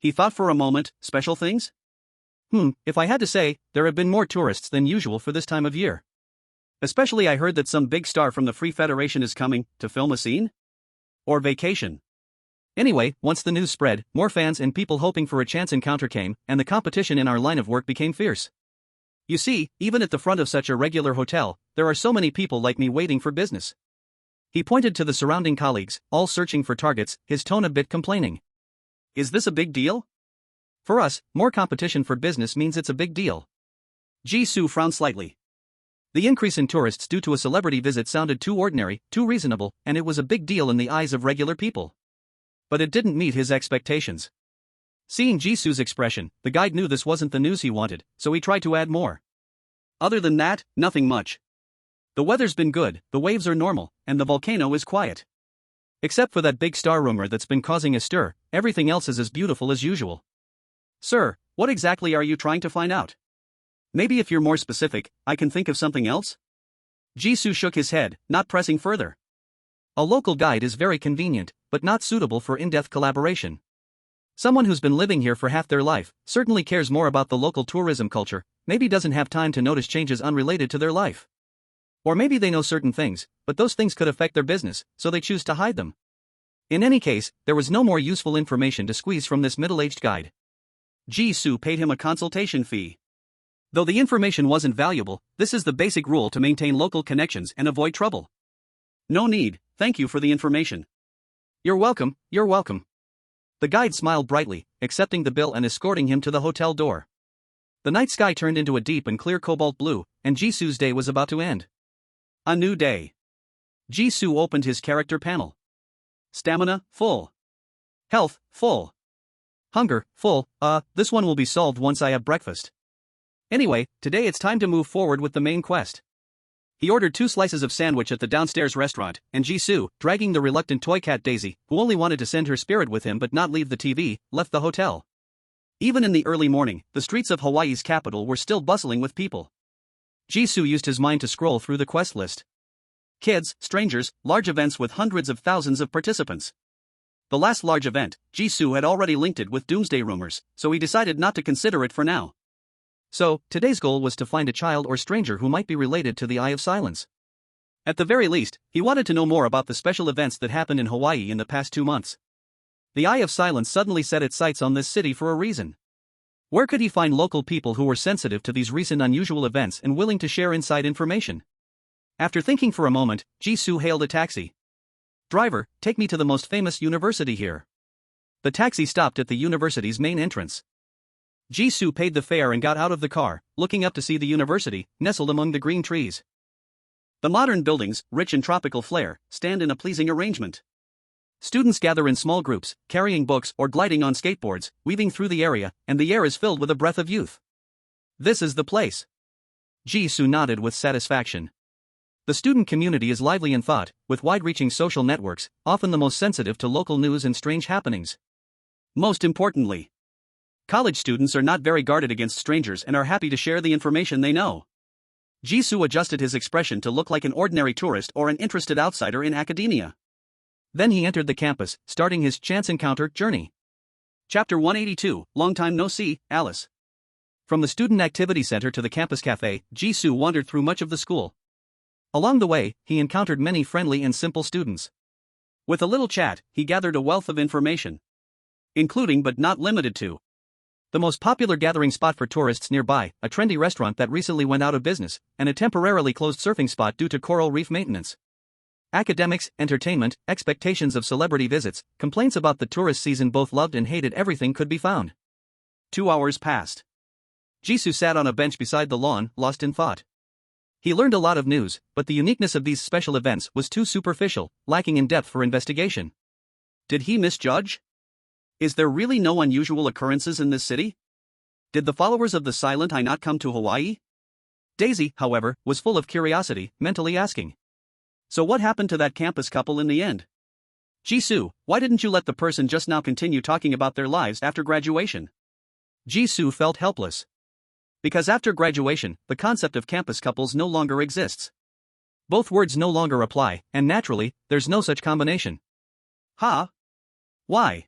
He thought for a moment. Special things? If I had to say, there have been more tourists than usual for this time of year. Especially I heard that some big star from the Free Federation is coming to film a scene? Or vacation. Anyway, once the news spread, more fans and people hoping for a chance encounter came, and the competition in our line of work became fierce. You see, even at the front of such a regular hotel, there are so many people like me waiting for business. He pointed to the surrounding colleagues, all searching for targets, his tone a bit complaining. Is this a big deal? For us, more competition for business means it's a big deal. Jisoo frowned slightly. The increase in tourists due to a celebrity visit sounded too ordinary, too reasonable, and it was a big deal in the eyes of regular people. But it didn't meet his expectations. Seeing Jisoo's expression, the guide knew this wasn't the news he wanted, so he tried to add more. Other than that, nothing much. The weather's been good, the waves are normal, and the volcano is quiet. Except for that big star rumor that's been causing a stir, everything else is as beautiful as usual. Sir, what exactly are you trying to find out? Maybe if you're more specific, I can think of something else? Jisoo shook his head, not pressing further. A local guide is very convenient, but not suitable for in-depth collaboration. Someone who's been living here for half their life certainly cares more about the local tourism culture, maybe doesn't have time to notice changes unrelated to their life. Or maybe they know certain things, but those things could affect their business, so they choose to hide them. In any case, there was no more useful information to squeeze from this middle-aged guide. Jisoo paid him a consultation fee. Though the information wasn't valuable, this is the basic rule to maintain local connections and avoid trouble. No need, thank you for the information. You're welcome, you're welcome. The guide smiled brightly, accepting the bill and escorting him to the hotel door. The night sky turned into a deep and clear cobalt blue, and Jisoo's day was about to end. A new day. Jisoo opened his character panel. Stamina, full. Health, full. Hunger, full. This one will be solved once I have breakfast. Anyway, today it's time to move forward with the main quest. He ordered 2 slices of sandwich at the downstairs restaurant, and Jisoo, dragging the reluctant toy cat Daisy, who only wanted to send her spirit with him but not leave the TV, left the hotel. Even in the early morning, the streets of Hawaii's capital were still bustling with people. Jisoo used his mind to scroll through the quest list. Kids, strangers, large events with hundreds of thousands of participants. The last large event, Jisoo had already linked it with doomsday rumors, so he decided not to consider it for now. So, today's goal was to find a child or stranger who might be related to the Eye of Silence. At the very least, he wanted to know more about the special events that happened in Hawaii in the past 2 months. The Eye of Silence suddenly set its sights on this city for a reason. Where could he find local people who were sensitive to these recent unusual events and willing to share inside information? After thinking for a moment, Jisoo hailed a taxi. "Driver, take me to the most famous university here." The taxi stopped at the university's main entrance. Jisoo paid the fare and got out of the car, looking up to see the university, nestled among the green trees. The modern buildings, rich in tropical flair, stand in a pleasing arrangement. Students gather in small groups, carrying books or gliding on skateboards, weaving through the area, and the air is filled with a breath of youth. This is the place. Jisoo nodded with satisfaction. The student community is lively in thought, with wide-reaching social networks, often the most sensitive to local news and strange happenings. Most importantly, college students are not very guarded against strangers and are happy to share the information they know. Jisoo adjusted his expression to look like an ordinary tourist or an interested outsider in academia. Then he entered the campus, starting his chance encounter journey. Chapter 182, Long Time No See, Alice. From the Student Activity Center to the campus cafe, Jisoo wandered through much of the school. Along the way, he encountered many friendly and simple students. With a little chat, he gathered a wealth of information, including but not limited to the most popular gathering spot for tourists nearby, a trendy restaurant that recently went out of business, and a temporarily closed surfing spot due to coral reef maintenance. Academics, entertainment, expectations of celebrity visits, complaints about the tourist season, both loved and hated, everything could be found. 2 hours passed. Jisoo sat on a bench beside the lawn, lost in thought. He learned a lot of news, but the uniqueness of these special events was too superficial, lacking in depth for investigation. Did he misjudge? Is there really no unusual occurrences in this city? Did the followers of the Silent Eye not come to Hawaii? Daisy, however, was full of curiosity, mentally asking. So what happened to that campus couple in the end? Jisoo, why didn't you let the person just now continue talking about their lives after graduation? Jisoo felt helpless. Because after graduation, the concept of campus couples no longer exists. Both words no longer apply, and naturally, there's no such combination. Huh? Why?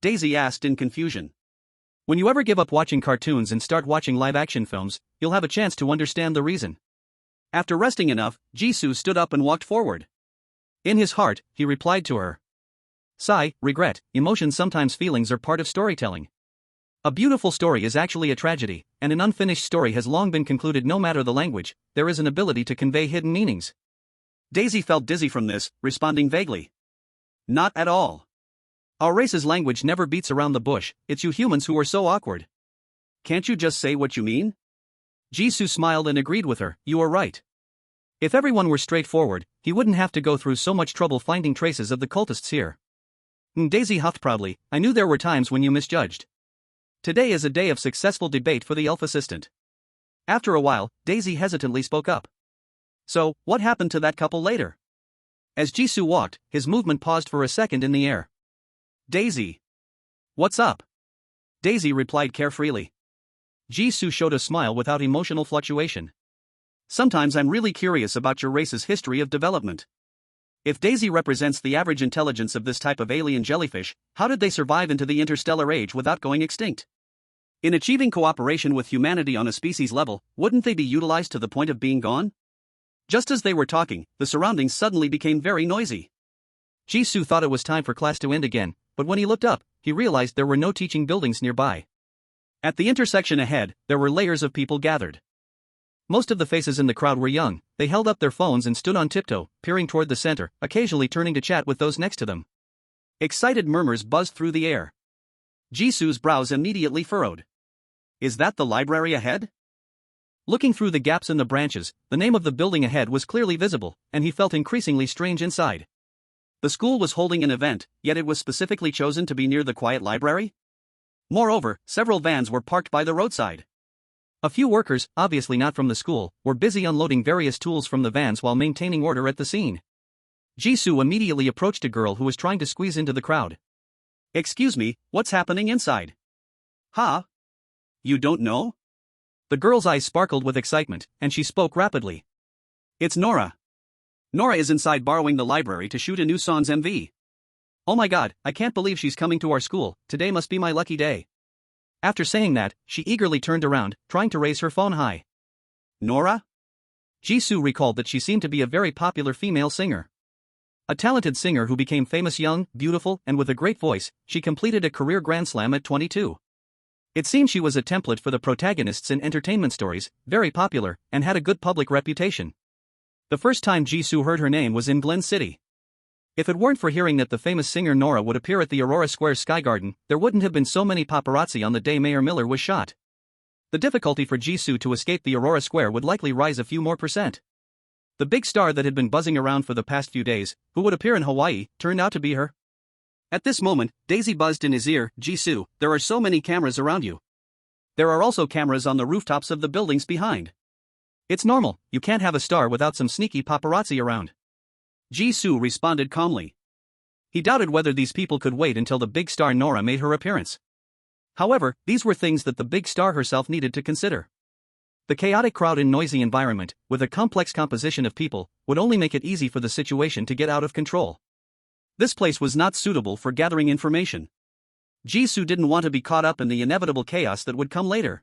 Daisy asked in confusion. When you ever give up watching cartoons and start watching live-action films, you'll have a chance to understand the reason. After resting enough, Jisoo stood up and walked forward. In his heart, he replied to her. Sigh, regret, emotion, sometimes feelings are part of storytelling. A beautiful story is actually a tragedy, and an unfinished story has long been concluded. No matter the language, there is an ability to convey hidden meanings. Daisy felt dizzy from this, responding vaguely. Not at all. Our race's language never beats around the bush, it's you humans who are so awkward. Can't you just say what you mean? Jisoo smiled and agreed with her, you are right. If everyone were straightforward, he wouldn't have to go through so much trouble finding traces of the cultists here. Daisy huffed proudly, I knew there were times when you misjudged. Today is a day of successful debate for the elf assistant. After a while, Daisy hesitantly spoke up. So, what happened to that couple later? As Jisoo walked, his movement paused for a second in the air. Daisy. What's up? Daisy replied carefreely. Jisoo showed a smile without emotional fluctuation. Sometimes I'm really curious about your race's history of development. If Daisy represents the average intelligence of this type of alien jellyfish, how did they survive into the interstellar age without going extinct? In achieving cooperation with humanity on a species level, wouldn't they be utilized to the point of being gone? Just as they were talking, the surroundings suddenly became very noisy. Jisoo thought it was time for class to end again, but when he looked up, he realized there were no teaching buildings nearby. At the intersection ahead, there were layers of people gathered. Most of the faces in the crowd were young, they held up their phones and stood on tiptoe, peering toward the center, occasionally turning to chat with those next to them. Excited murmurs buzzed through the air. Jisoo's brows immediately furrowed. Is that the library ahead? Looking through the gaps in the branches, the name of the building ahead was clearly visible, and he felt increasingly strange inside. The school was holding an event, yet it was specifically chosen to be near the quiet library? Moreover, several vans were parked by the roadside. A few workers, obviously not from the school, were busy unloading various tools from the vans while maintaining order at the scene. Jisoo immediately approached a girl who was trying to squeeze into the crowd. Excuse me, what's happening inside? Ha? You don't know? The girl's eyes sparkled with excitement, and she spoke rapidly. It's Nora. Nora is inside borrowing the library to shoot a new Sans MV. Oh my god, I can't believe she's coming to our school, today must be my lucky day. After saying that, she eagerly turned around, trying to raise her phone high. Nora? Jisoo recalled that she seemed to be a very popular female singer. A talented singer who became famous young, beautiful, and with a great voice, she completed a career grand slam at 22. It seemed she was a template for the protagonists in entertainment stories, very popular, and had a good public reputation. The first time Jisoo heard her name was in Glen City. If it weren't for hearing that the famous singer Nora would appear at the Aurora Square Sky Garden, there wouldn't have been so many paparazzi on the day Mayor Miller was shot. The difficulty for Jisoo to escape the Aurora Square would likely rise a few more percent. The big star that had been buzzing around for the past few days, who would appear in Hawaii, turned out to be her. At this moment, Daisy buzzed in his ear, Jisoo, there are so many cameras around you. There are also cameras on the rooftops of the buildings behind. It's normal, you can't have a star without some sneaky paparazzi around. Jisoo responded calmly. He doubted whether these people could wait until the big star Nora made her appearance. However, these were things that the big star herself needed to consider. The chaotic crowd in noisy environment, with a complex composition of people, would only make it easy for the situation to get out of control. This place was not suitable for gathering information. Jisoo didn't want to be caught up in the inevitable chaos that would come later.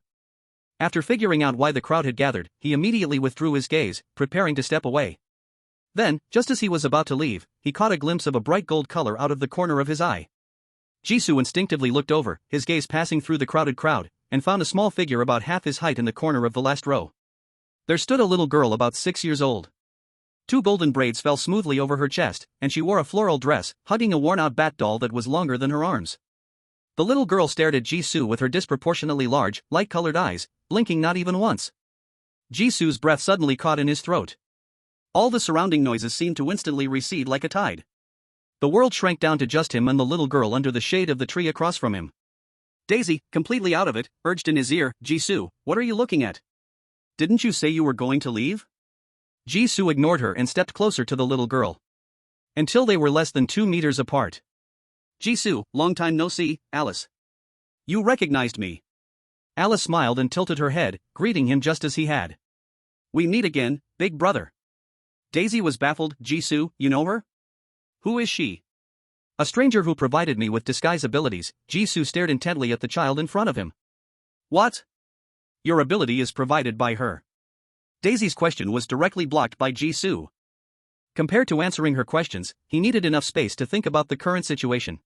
After figuring out why the crowd had gathered, he immediately withdrew his gaze, preparing to step away. Then, just as he was about to leave, he caught a glimpse of a bright gold color out of the corner of his eye. Jisoo instinctively looked over, his gaze passing through the crowded crowd, and found a small figure about half his height in the corner of the last row. There stood a little girl about 6 years old. 2 golden braids fell smoothly over her chest, and she wore a floral dress, hugging a worn-out bat doll that was longer than her arms. The little girl stared at Jisoo with her disproportionately large, light-colored eyes, blinking not even once. Jisoo's breath suddenly caught in his throat. All the surrounding noises seemed to instantly recede like a tide. The world shrank down to just him and the little girl under the shade of the tree across from him. Daisy, completely out of it, urged in his ear, Jisoo, what are you looking at? Didn't you say you were going to leave? Jisoo ignored her and stepped closer to the little girl. Until they were less than 2 meters apart. Jisoo, long time no see, Alice. You recognized me. Alice smiled and tilted her head, greeting him just as he had. We meet again, big brother. Daisy was baffled. Jisoo, you know her? Who is she? A stranger who provided me with disguise abilities. Jisoo stared intently at the child in front of him. What? Your ability is provided by her. Daisy's question was directly blocked by Jisoo. Compared to answering her questions, he needed enough space to think about the current situation.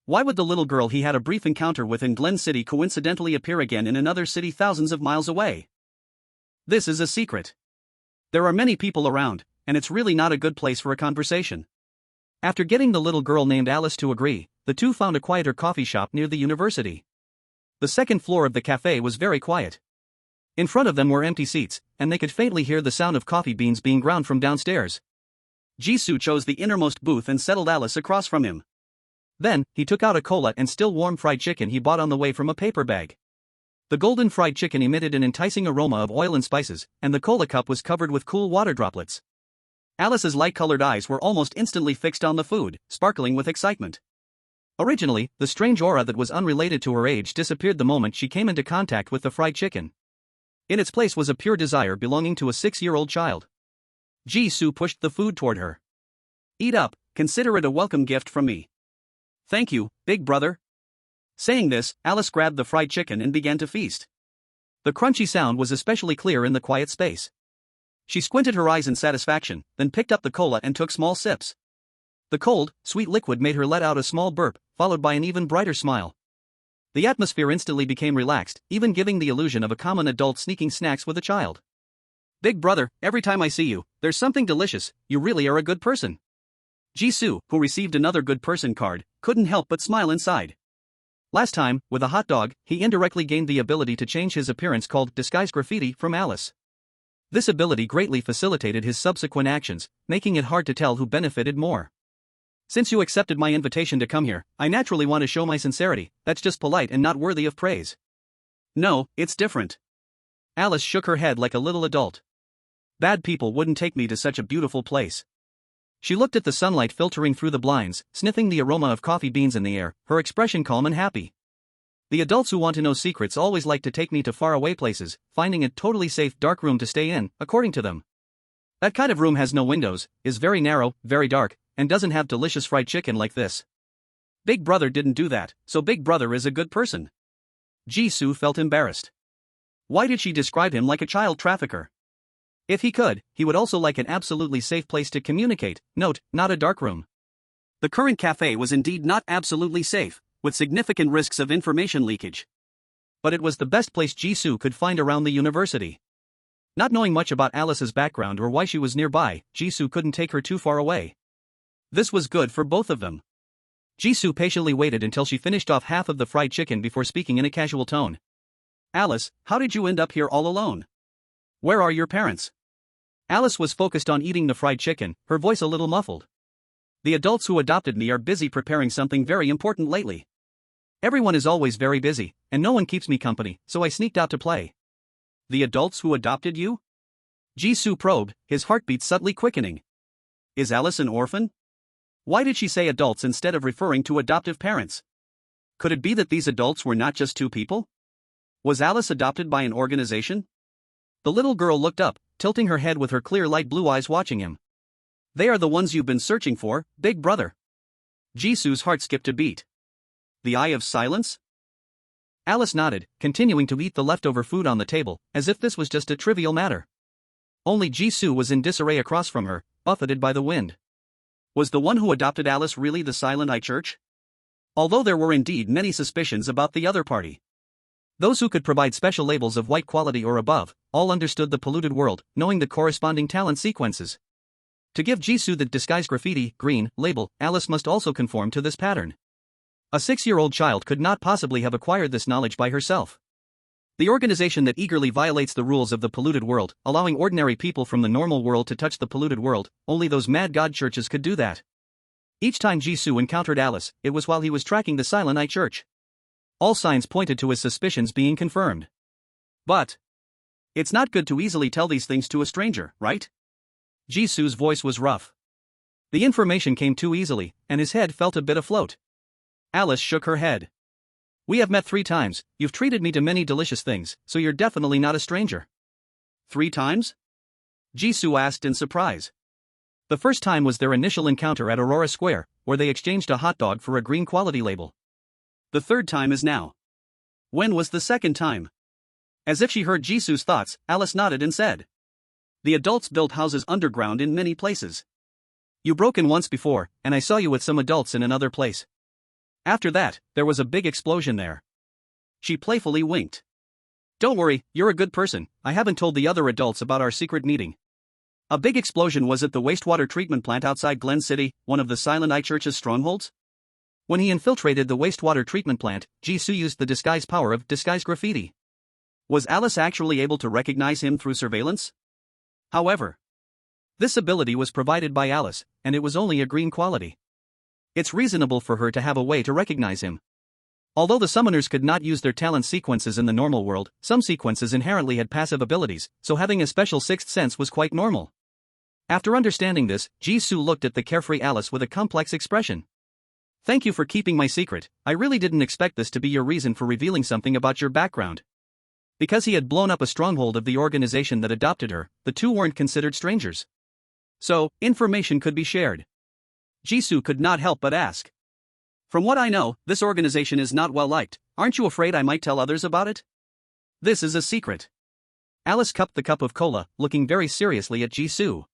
Why would the little girl he had a brief encounter with in Glen City coincidentally appear again in another city thousands of miles away? This is a secret. There are many people around, and it's really not a good place for a conversation. After getting the little girl named Alice to agree, the two found a quieter coffee shop near the university. The second floor of the cafe was very quiet. In front of them were empty seats, and they could faintly hear the sound of coffee beans being ground from downstairs. Jisoo chose the innermost booth and settled Alice across from him. Then, he took out a cola and still warm fried chicken he bought on the way from a paper bag. The golden fried chicken emitted an enticing aroma of oil and spices, and the cola cup was covered with cool water droplets. Alice's light-colored eyes were almost instantly fixed on the food, sparkling with excitement. Originally, the strange aura that was unrelated to her age disappeared the moment she came into contact with the fried chicken. In its place was a pure desire belonging to a 6-year-old child. Jisoo pushed the food toward her. Eat up, consider it a welcome gift from me. Thank you, big brother. Saying this, Alice grabbed the fried chicken and began to feast. The crunchy sound was especially clear in the quiet space. She squinted her eyes in satisfaction, then picked up the cola and took small sips. The cold, sweet liquid made her let out a small burp, followed by an even brighter smile. The atmosphere instantly became relaxed, even giving the illusion of a common adult sneaking snacks with a child. Big brother, every time I see you, there's something delicious. You really are a good person. Jisoo, who received another good person card, couldn't help but smile inside. Last time, with a hot dog, he indirectly gained the ability to change his appearance called disguise graffiti from Alice. This ability greatly facilitated his subsequent actions, making it hard to tell who benefited more. Since you accepted my invitation to come here, I naturally want to show my sincerity. That's just polite and not worthy of praise. No, it's different. Alice shook her head like a little adult. Bad people wouldn't take me to such a beautiful place. She looked at the sunlight filtering through the blinds, sniffing the aroma of coffee beans in the air, her expression calm and happy. The adults who want to know secrets always like to take me to faraway places, finding a totally safe dark room to stay in, according to them. That kind of room has no windows, is very narrow, very dark, and doesn't have delicious fried chicken like this. Big Brother didn't do that, so Big Brother is a good person. Jisoo felt embarrassed. Why did she describe him like a child trafficker? If he could, he would also like an absolutely safe place to communicate, note, not a dark room. The current cafe was indeed not absolutely safe, with significant risks of information leakage. But it was the best place Jisoo could find around the university. Not knowing much about Alice's background or why she was nearby, Jisoo couldn't take her too far away. This was good for both of them. Jisoo patiently waited until she finished off half of the fried chicken before speaking in a casual tone. Alice, how did you end up here all alone? Where are your parents? Alice was focused on eating the fried chicken, her voice a little muffled. The adults who adopted me are busy preparing something very important lately. Everyone is always very busy, and no one keeps me company, so I sneaked out to play. The adults who adopted you? Jisoo probed, his heartbeat subtly quickening. Is Alice an orphan? Why did she say adults instead of referring to adoptive parents? Could it be that these adults were not just two people? Was Alice adopted by an organization? The little girl looked up, tilting her head with her clear light blue eyes watching him. They are the ones you've been searching for, Big Brother. Jisoo's heart skipped a beat. The Eye of Silence? Alice nodded, continuing to eat the leftover food on the table, as if this was just a trivial matter. Only Jisoo was in disarray across from her, buffeted by the wind. Was the one who adopted Alice really the isekai'd church? Although there were indeed many suspicions about the other party. Those who could provide special labels of white quality or above, all understood the polluted world, knowing the corresponding talent sequences. To give Jisoo the disguise graffiti, green, label, Alice must also conform to this pattern. A 6-year-old child could not possibly have acquired this knowledge by herself. The organization that eagerly violates the rules of the polluted world, allowing ordinary people from the normal world to touch the polluted world, only those mad god churches could do that. Each time Jisoo encountered Alice, it was while he was tracking the isekai'd church. All signs pointed to his suspicions being confirmed. But it's not good to easily tell these things to a stranger, right? Jisoo's voice was rough. The information came too easily, and his head felt a bit afloat. Alice shook her head. We have met 3 times, you've treated me to many delicious things, so you're definitely not a stranger. 3 times? Jisoo asked in surprise. The first time was their initial encounter at Aurora Square, where they exchanged a hot dog for a green quality label. The 3rd time is now. When was the 2nd time? As if she heard Jisoo's thoughts, Alice nodded and said. The adults built houses underground in many places. You broke in once before, and I saw you with some adults in another place. After that, there was a big explosion there. She playfully winked. Don't worry, you're a good person, I haven't told the other adults about our secret meeting. A big explosion was at the wastewater treatment plant outside Glen City, one of the isekai'd church's strongholds. When he infiltrated the wastewater treatment plant, Jisoo used the disguise power of disguise graffiti. Was Alice actually able to recognize him through surveillance? However, this ability was provided by Alice, and it was only a green quality. It's reasonable for her to have a way to recognize him. Although the summoners could not use their talent sequences in the normal world, some sequences inherently had passive abilities, so having a special 6th sense was quite normal. After understanding this, Jisoo looked at the carefree Alice with a complex expression. Thank you for keeping my secret, I really didn't expect this to be your reason for revealing something about your background. Because he had blown up a stronghold of the organization that adopted her, the two weren't considered strangers. So, information could be shared. Jisoo could not help but ask. From what I know, this organization is not well liked, aren't you afraid I might tell others about it? This is a secret. Alice cupped the cup of cola, looking very seriously at Jisoo.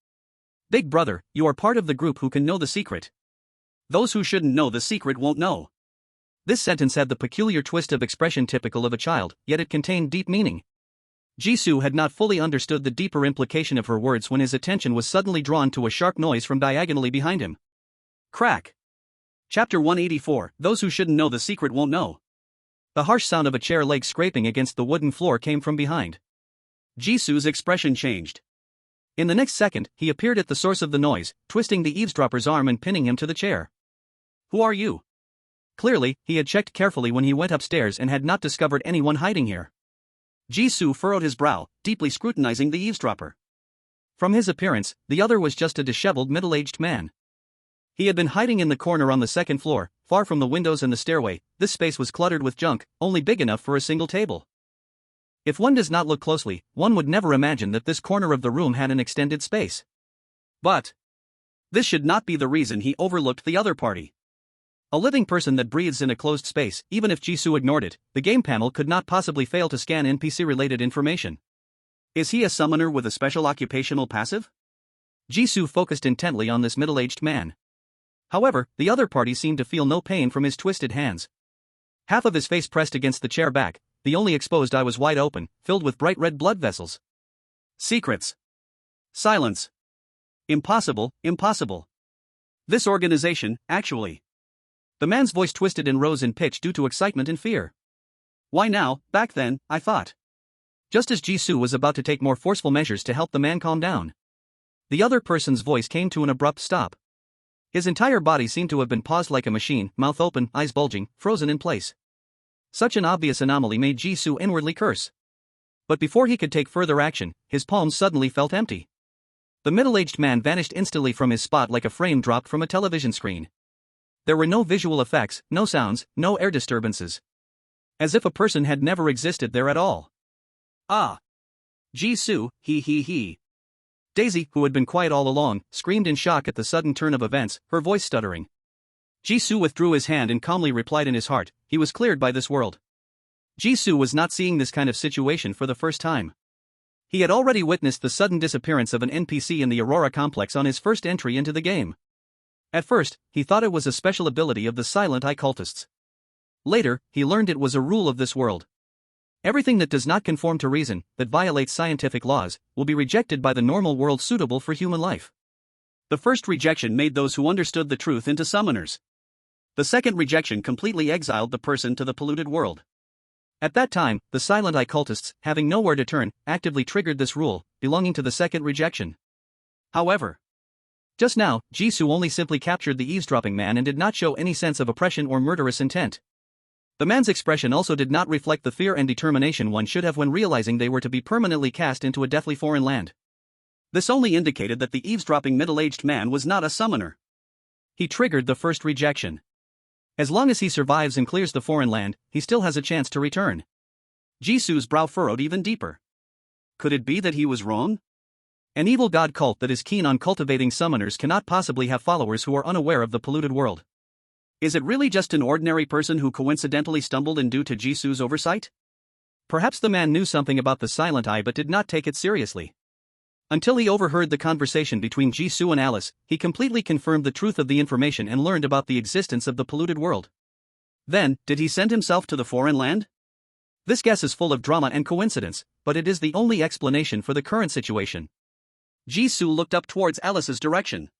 Big Brother, you are part of the group who can know the secret. Those who shouldn't know the secret won't know. This sentence had the peculiar twist of expression typical of a child, yet it contained deep meaning. Jisoo had not fully understood the deeper implication of her words when his attention was suddenly drawn to a sharp noise from diagonally behind him. Crack. Chapter 184, Those who shouldn't know the secret won't know. The harsh sound of a chair leg scraping against the wooden floor came from behind. Jisoo's expression changed. In the next second, he appeared at the source of the noise, twisting the eavesdropper's arm and pinning him to the chair. Who are you? Clearly, he had checked carefully when he went upstairs and had not discovered anyone hiding here. Jisoo furrowed his brow, deeply scrutinizing the eavesdropper. From his appearance, the other was just a disheveled middle-aged man. He had been hiding in the corner on the second floor, far from the windows and the stairway. This space was cluttered with junk, only big enough for a single table. If one does not look closely, one would never imagine that this corner of the room had an extended space. But this should not be the reason he overlooked the other party. A living person that breathes in a closed space, even if Jisoo ignored it, the game panel could not possibly fail to scan NPC-related information. Is he a summoner with a special occupational passive? Jisoo focused intently on this middle-aged man. However, the other party seemed to feel no pain from his twisted hands. Half of his face pressed against the chair back, the only exposed eye was wide open, filled with bright red blood vessels. Secrets. Silence. Impossible, impossible. This organization, actually. The man's voice twisted and rose in pitch due to excitement and fear. Why now? Back then, I thought. Just as Jisoo was about to take more forceful measures to help the man calm down, the other person's voice came to an abrupt stop. His entire body seemed to have been paused like a machine, mouth open, eyes bulging, frozen in place. Such an obvious anomaly made Jisoo inwardly curse. But before he could take further action, his palms suddenly felt empty. The middle-aged man vanished instantly from his spot like a frame dropped from a television screen. There were no visual effects, no sounds, no air disturbances. As if a person had never existed there at all. Ah! Jisoo, he. Daisy, who had been quiet all along, screamed in shock at the sudden turn of events, her voice stuttering. Jisoo withdrew his hand and calmly replied in his heart, he was cleared by this world. Jisoo was not seeing this kind of situation for the first time. He had already witnessed the sudden disappearance of an NPC in the Aurora complex on his first entry into the game. At first, he thought it was a special ability of the Silent Eye cultists. Later, he learned it was a rule of this world. Everything that does not conform to reason, that violates scientific laws, will be rejected by the normal world suitable for human life. The first rejection made those who understood the truth into summoners. The second rejection completely exiled the person to the polluted world. At that time, the Silent Eye cultists, having nowhere to turn, actively triggered this rule, belonging to the second rejection. However, just now, Jisoo only simply captured the eavesdropping man and did not show any sense of oppression or murderous intent. The man's expression also did not reflect the fear and determination one should have when realizing they were to be permanently cast into a deathly foreign land. This only indicated that the eavesdropping middle-aged man was not a summoner. He triggered the first rejection. As long as he survives and clears the foreign land, he still has a chance to return. Jisoo's brow furrowed even deeper. Could it be that he was wrong? An evil god cult that is keen on cultivating summoners cannot possibly have followers who are unaware of the polluted world. Is it really just an ordinary person who coincidentally stumbled in due to Jisoo's oversight? Perhaps the man knew something about the Silent Eye but did not take it seriously. Until he overheard the conversation between Jisoo and Alice, he completely confirmed the truth of the information and learned about the existence of the polluted world. Then, did he send himself to the foreign land? This guess is full of drama and coincidence, but it is the only explanation for the current situation. Jisoo looked up towards Alice's direction.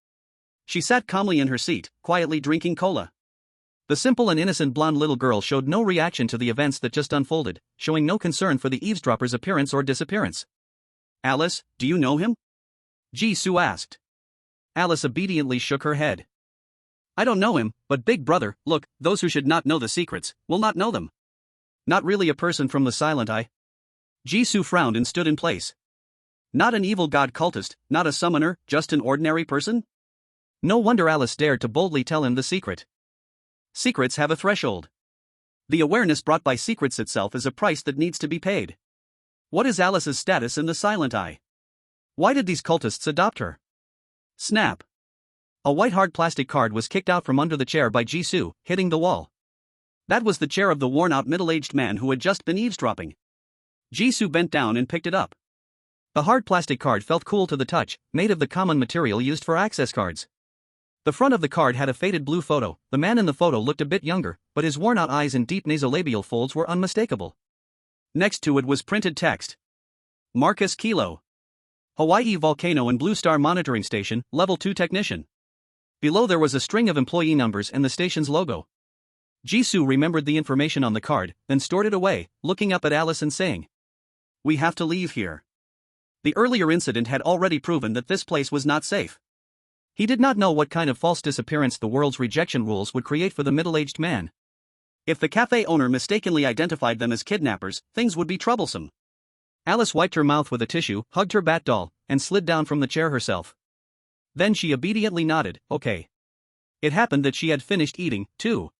She sat calmly in her seat, quietly drinking cola. The simple and innocent blonde little girl showed no reaction to the events that just unfolded, showing no concern for the eavesdropper's appearance or disappearance. Alice, do you know him? Jisoo asked. Alice obediently shook her head. I don't know him, but big brother, look, those who should not know the secrets, will not know them. Not really a person from the Silent Eye. Jisoo frowned and stood in place. Not an evil god cultist, not a summoner, just an ordinary person? No wonder Alice dared to boldly tell him the secret. Secrets have a threshold. The awareness brought by secrets itself is a price that needs to be paid. What is Alice's status in the Silent Eye? Why did these cultists adopt her? Snap. A white hard plastic card was kicked out from under the chair by Jisoo, hitting the wall. That was the chair of the worn-out middle-aged man who had just been eavesdropping. Jisoo bent down and picked it up. The hard plastic card felt cool to the touch, made of the common material used for access cards. The front of the card had a faded blue photo. The man in the photo looked a bit younger, but his worn-out eyes and deep nasolabial folds were unmistakable. Next to it was printed text. Marcus Kilo. Hawaii Volcano and Blue Star Monitoring Station, Level 2 Technician. Below there was a string of employee numbers and the station's logo. Jisoo remembered the information on the card, then stored it away, looking up at Alice and saying, "We have to leave here." The earlier incident had already proven that this place was not safe. He did not know what kind of false disappearance the world's rejection rules would create for the middle-aged man. If the cafe owner mistakenly identified them as kidnappers, things would be troublesome. Alice wiped her mouth with a tissue, hugged her bat doll, and slid down from the chair herself. Then she obediently nodded, okay. It happened that she had finished eating, too.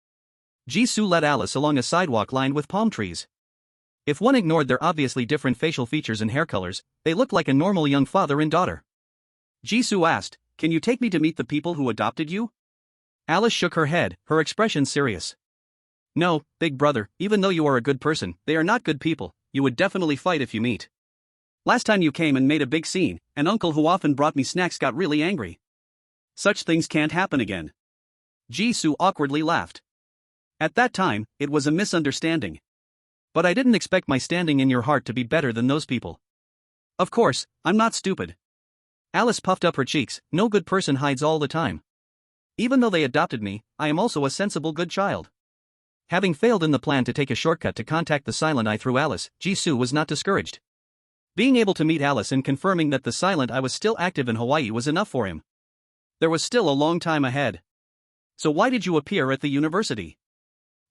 Jisoo led Alice along a sidewalk lined with palm trees. If one ignored their obviously different facial features and hair colors, they looked like a normal young father and daughter. Jisoo asked, "Can you take me to meet the people who adopted you?" Alice shook her head, her expression serious. "No, big brother, even though you are a good person, they are not good people. You would definitely fight if you meet. Last time you came and made a big scene, an uncle who often brought me snacks got really angry. Such things can't happen again." Jisoo awkwardly laughed. "At that time, it was a misunderstanding. But I didn't expect my standing in your heart to be better than those people. Of course, I'm not stupid." Alice puffed up her cheeks. "No good person hides all the time. Even though they adopted me, I am also a sensible good child." Having failed in the plan to take a shortcut to contact the Silent Eye through Alice, Jisoo was not discouraged. Being able to meet Alice and confirming that the Silent Eye was still active in Hawaii was enough for him. There was still a long time ahead. "So why did you appear at the university?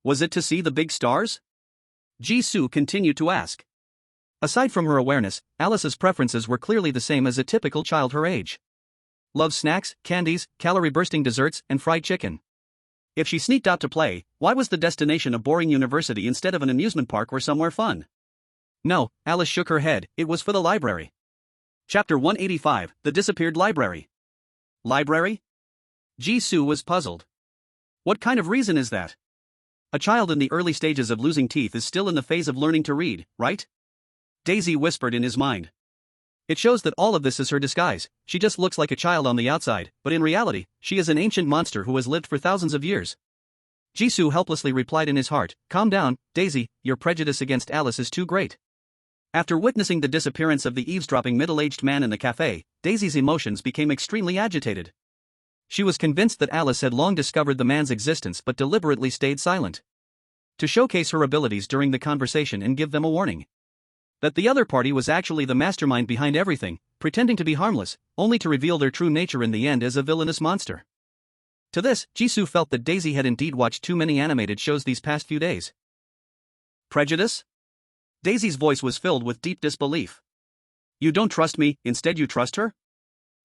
Was it to see the big stars?" Jisoo continued to ask. Aside from her awareness, Alice's preferences were clearly the same as a typical child her age. Loves snacks, candies, calorie-bursting desserts, and fried chicken. If she sneaked out to play, why was the destination a boring university instead of an amusement park or somewhere fun? No, Alice shook her head, it was for the library. Chapter 185, The Disappeared Library. Library? Jisoo was puzzled. What kind of reason is that? A child in the early stages of losing teeth is still in the phase of learning to read, right? Daisy whispered in his mind. It shows that all of this is her disguise. She just looks like a child on the outside, but in reality, she is an ancient monster who has lived for thousands of years. Jisoo helplessly replied in his heart, "Calm down, Daisy, your prejudice against Alice is too great." After witnessing the disappearance of the eavesdropping middle-aged man in the cafe, Daisy's emotions became extremely agitated. She was convinced that Alice had long discovered the man's existence but deliberately stayed silent. To showcase her abilities during the conversation and give them a warning. That the other party was actually the mastermind behind everything, pretending to be harmless, only to reveal their true nature in the end as a villainous monster. To this, Jisoo felt that Daisy had indeed watched too many animated shows these past few days. Prejudice? Daisy's voice was filled with deep disbelief. You don't trust me, instead you trust her?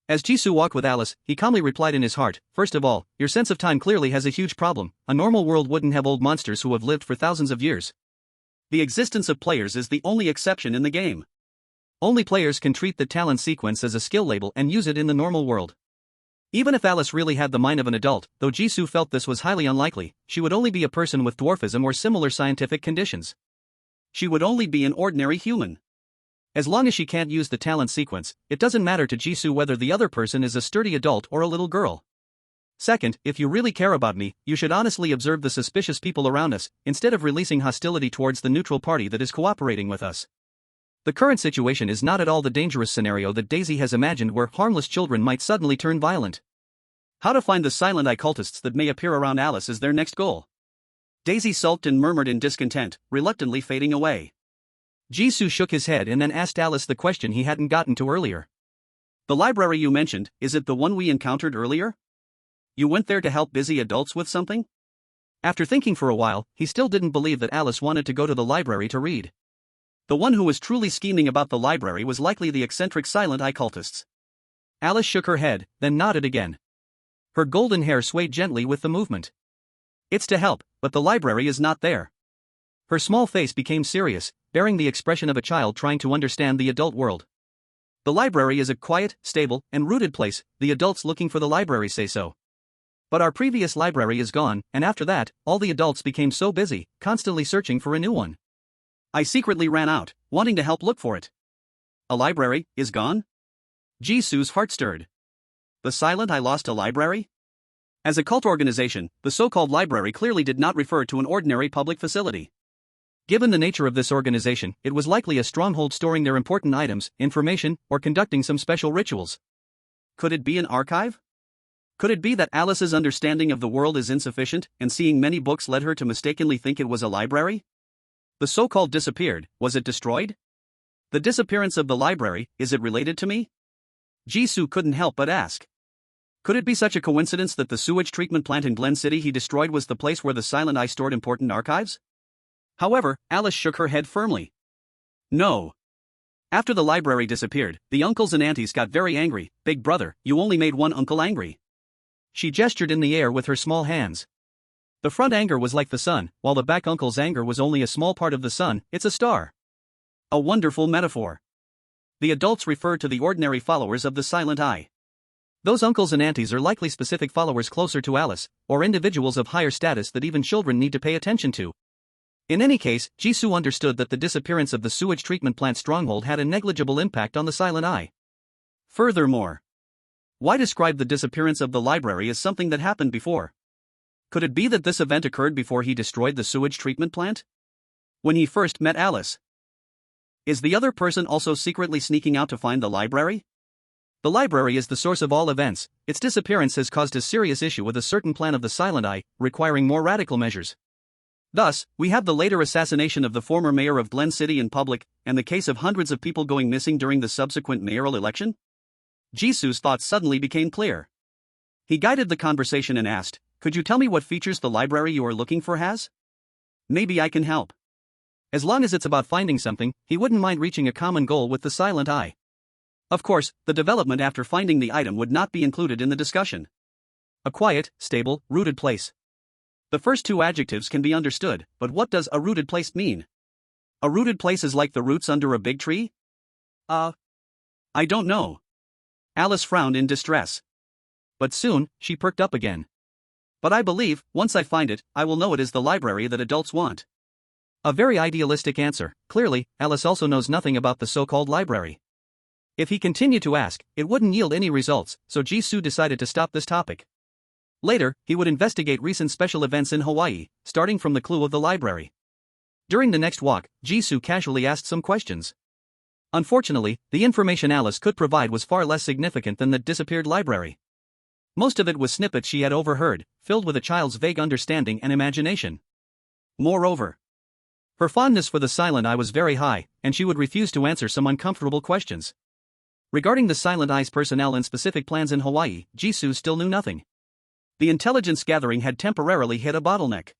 As Jisoo walked with Alice, he calmly replied in his heart, "First of all, your sense of time clearly has a huge problem. A normal world wouldn't have old monsters who have lived for thousands of years. The existence of players is the only exception in the game. Only players can treat the talent sequence as a skill label and use it in the normal world. Even if Alice really had the mind of an adult, though Jisoo felt this was highly unlikely, she would only be a person with dwarfism or similar scientific conditions. She would only be an ordinary human. As long as she can't use the talent sequence, it doesn't matter to Jisoo whether the other person is a sturdy adult or a little girl. Second, if you really care about me, you should honestly observe the suspicious people around us, instead of releasing hostility towards the neutral party that is cooperating with us. The current situation is not at all the dangerous scenario that Daisy has imagined where harmless children might suddenly turn violent. How to find the Silent Eye cultists that may appear around Alice is their next goal." Daisy sulked and murmured in discontent, reluctantly fading away. Jisoo shook his head and then asked Alice the question he hadn't gotten to earlier. "The library you mentioned, is it the one we encountered earlier? You went there to help busy adults with something?" After thinking for a while, he still didn't believe that Alice wanted to go to the library to read. The one who was truly scheming about the library was likely the eccentric Silent Eye cultists. Alice shook her head, then nodded again. Her golden hair swayed gently with the movement. "It's to help, but the library is not there." Her small face became serious, bearing the expression of a child trying to understand the adult world. "The library is a quiet, stable, and rooted place. The adults looking for the library say so. But our previous library is gone, and after that, all the adults became so busy, constantly searching for a new one. I secretly ran out, wanting to help look for it." "A library is gone?" Jisoo's heart stirred. The Silent Eye lost a library? As a cult organization, the so-called library clearly did not refer to an ordinary public facility. Given the nature of this organization, it was likely a stronghold storing their important items, information, or conducting some special rituals. Could it be an archive? Could it be that Alice's understanding of the world is insufficient, and seeing many books led her to mistakenly think it was a library? The so-called disappeared, was it destroyed? The disappearance of the library, is it related to me? Jisoo couldn't help but ask. Could it be such a coincidence that the sewage treatment plant in Glen City he destroyed was the place where the Silent Eye stored important archives? However, Alice shook her head firmly. No. After the library disappeared, the uncles and aunties got very angry. "Big brother, you only made one uncle angry. She gestured in the air with her small hands. The front anger was like the sun, while the back uncle's anger was only a small part of the sun, it's a star. A wonderful metaphor. The adults refer to the ordinary followers of the silent eye. Those uncles and aunties are likely specific followers closer to Alice, or individuals of higher status that even children need to pay attention to. In any case, Jisoo understood that the disappearance of the sewage treatment plant stronghold had a negligible impact on the silent eye. Furthermore, why describe the disappearance of the library as something that happened before? Could it be that this event occurred before he destroyed the sewage treatment plant? When he first met Alice? Is the other person also secretly sneaking out to find the library? The library is the source of all events. Its disappearance has caused a serious issue with a certain plan of the silent eye, requiring more radical measures. Thus, we have the later assassination of the former mayor of Glen City in public, and the case of hundreds of people going missing during the subsequent mayoral election? Jisoo's thoughts suddenly became clear. He guided the conversation and asked, "Could you tell me what features the library you are looking for has? Maybe I can help." As long as it's about finding something, he wouldn't mind reaching a common goal with the silent eye. Of course, the development after finding the item would not be included in the discussion. A quiet, stable, rooted place. The first two adjectives can be understood, but what does a rooted place mean? A rooted place is like the roots under a big tree? I don't know. Alice frowned in distress. But soon, she perked up again. But I believe, once I find it, I will know it is the library that adults want. A very idealistic answer. Clearly, Alice also knows nothing about the so-called library. If he continued to ask, it wouldn't yield any results, so Jisoo decided to stop this topic. Later, he would investigate recent special events in Hawaii, starting from the clue of the library. During the next walk, Jisoo casually asked some questions. Unfortunately, the information Alice could provide was far less significant than the disappeared library. Most of it was snippets she had overheard, filled with a child's vague understanding and imagination. Moreover, her fondness for the silent eye was very high, and she would refuse to answer some uncomfortable questions. Regarding the silent eye's personnel and specific plans in Hawaii, Jisoo still knew nothing. The intelligence gathering had temporarily hit a bottleneck.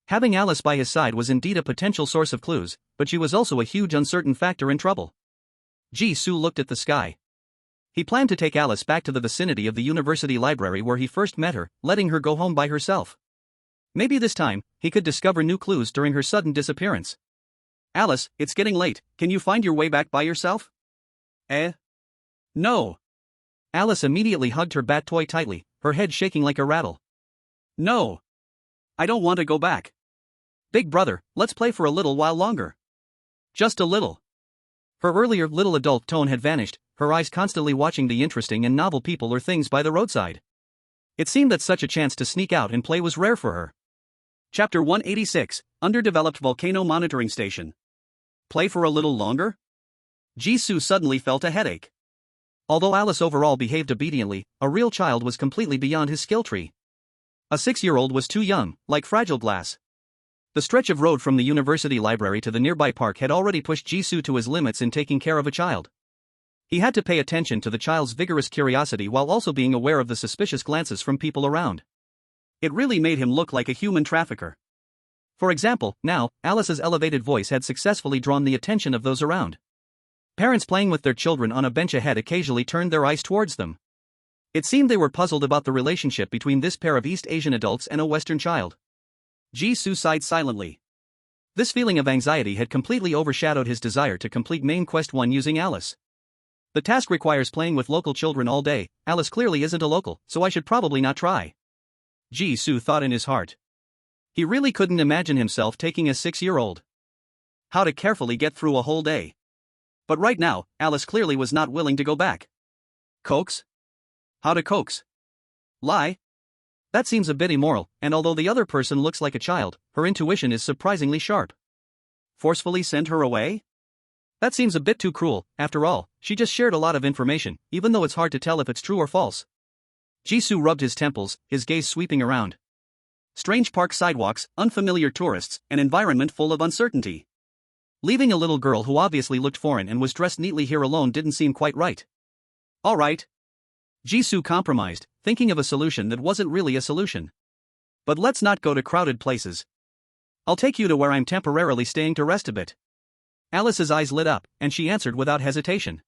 Having Alice by his side was indeed a potential source of clues, but she was also a huge uncertain factor in trouble. Jisoo looked at the sky. He planned to take Alice back to the vicinity of the university library where he first met her, letting her go home by herself. Maybe this time, he could discover new clues during her sudden disappearance. "Alice, it's getting late, can you find your way back by yourself?" No. Alice immediately hugged her bat toy tightly, her head shaking like a rattle. "No. I don't want to go back. Big brother, let's play for a little while longer. Just a little." Her earlier little adult tone had vanished, her eyes constantly watching the interesting and novel people or things by the roadside. It seemed that such a chance to sneak out and play was rare for her. Chapter 186, Underdeveloped Volcano Monitoring Station. Play for a little longer? Jisoo suddenly felt a headache. Although Alice overall behaved obediently, a real child was completely beyond his skill tree. A 6-year-old was too young, like fragile glass. The stretch of road from the university library to the nearby park had already pushed Jisoo to his limits in taking care of a child. He had to pay attention to the child's vigorous curiosity while also being aware of the suspicious glances from people around. It really made him look like a human trafficker. For example, now, Alice's elevated voice had successfully drawn the attention of those around. Parents playing with their children on a bench ahead occasionally turned their eyes towards them. It seemed they were puzzled about the relationship between this pair of East Asian adults and a Western child. Jisoo sighed silently. This feeling of anxiety had completely overshadowed his desire to complete Main Quest 1 using Alice. The task requires playing with local children all day. Alice clearly isn't a local, so I should probably not try. Jisoo thought in his heart. He really couldn't imagine himself taking a 6-year-old. How to carefully get through a whole day. But right now, Alice clearly was not willing to go back. Coax? How to coax? Lie? That seems a bit immoral, and although the other person looks like a child, her intuition is surprisingly sharp. Forcefully send her away? That seems a bit too cruel. After all, she just shared a lot of information, even though it's hard to tell if it's true or false. Jisoo rubbed his temples, his gaze sweeping around. Strange park sidewalks, unfamiliar tourists, an environment full of uncertainty. Leaving a little girl who obviously looked foreign and was dressed neatly here alone didn't seem quite right. All right. Jisoo compromised, thinking of a solution that wasn't really a solution. But let's not go to crowded places. I'll take you to where I'm temporarily staying to rest a bit. Alice's eyes lit up, and she answered without hesitation.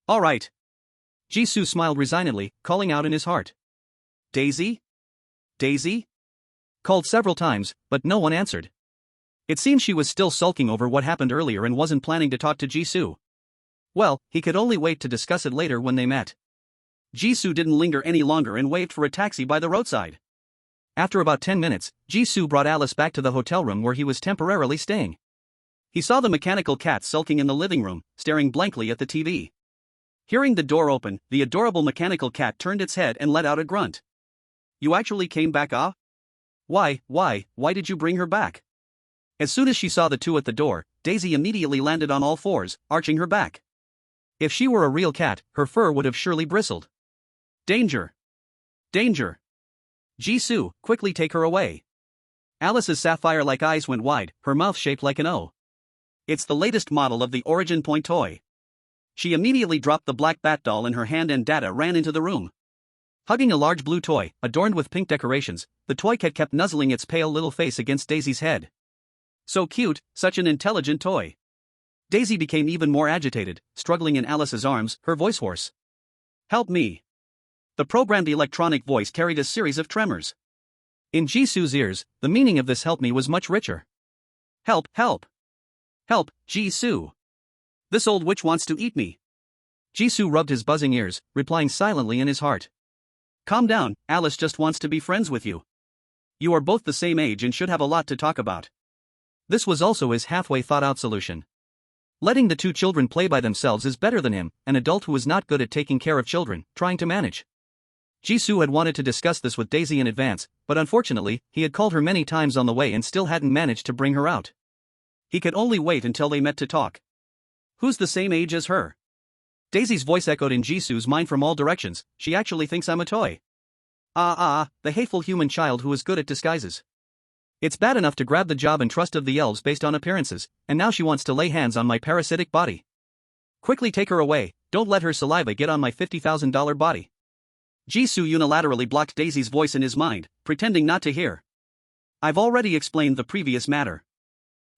All right. Jisoo smiled resignedly, calling out in his heart. Daisy? Daisy? Called several times, but no one answered. It seemed she was still sulking over what happened earlier and wasn't planning to talk to Jisoo. Well, he could only wait to discuss it later when they met. Jisoo didn't linger any longer and waved for a taxi by the roadside. After about 10 minutes, Jisoo brought Alice back to the hotel room where he was temporarily staying. He saw the mechanical cat sulking in the living room, staring blankly at the TV. Hearing the door open, the adorable mechanical cat turned its head and let out a grunt. You actually came back, ah? Why did you bring her back? As soon as she saw the two at the door, Daisy immediately landed on all fours, arching her back. If she were a real cat, her fur would have surely bristled. Danger! Danger! Jisoo, quickly take her away. Alice's sapphire-like eyes went wide, her mouth shaped like an O. It's the latest model of the Origin Point toy. She immediately dropped the black bat doll in her hand and Dada ran into the room. Hugging a large blue toy, adorned with pink decorations, the toy cat kept nuzzling its pale little face against Daisy's head. So cute, such an intelligent toy. Daisy became even more agitated, struggling in Alice's arms, her voice hoarse. Help me. The programmed electronic voice carried a series of tremors. In Jisoo's ears, the meaning of this help me was much richer. Help, help. Help, Jisoo. This old witch wants to eat me. Jisoo rubbed his buzzing ears, replying silently in his heart. Calm down, Alice just wants to be friends with you. You are both the same age and should have a lot to talk about. This was also his halfway thought-out solution. Letting the two children play by themselves is better than him, an adult who is not good at taking care of children, trying to manage. Jisoo had wanted to discuss this with Daisy in advance, but unfortunately, he had called her many times on the way and still hadn't managed to bring her out. He could only wait until they met to talk. Who's the same age as her? Daisy's voice echoed in Jisoo's mind from all directions. She actually thinks I'm a toy. The hateful human child who is good at disguises. It's bad enough to grab the job and trust of the elves based on appearances, and now she wants to lay hands on my parasitic body. Quickly take her away, don't let her saliva get on my $50,000 body. Jisoo unilaterally blocked Daisy's voice in his mind, pretending not to hear. I've already explained the previous matter.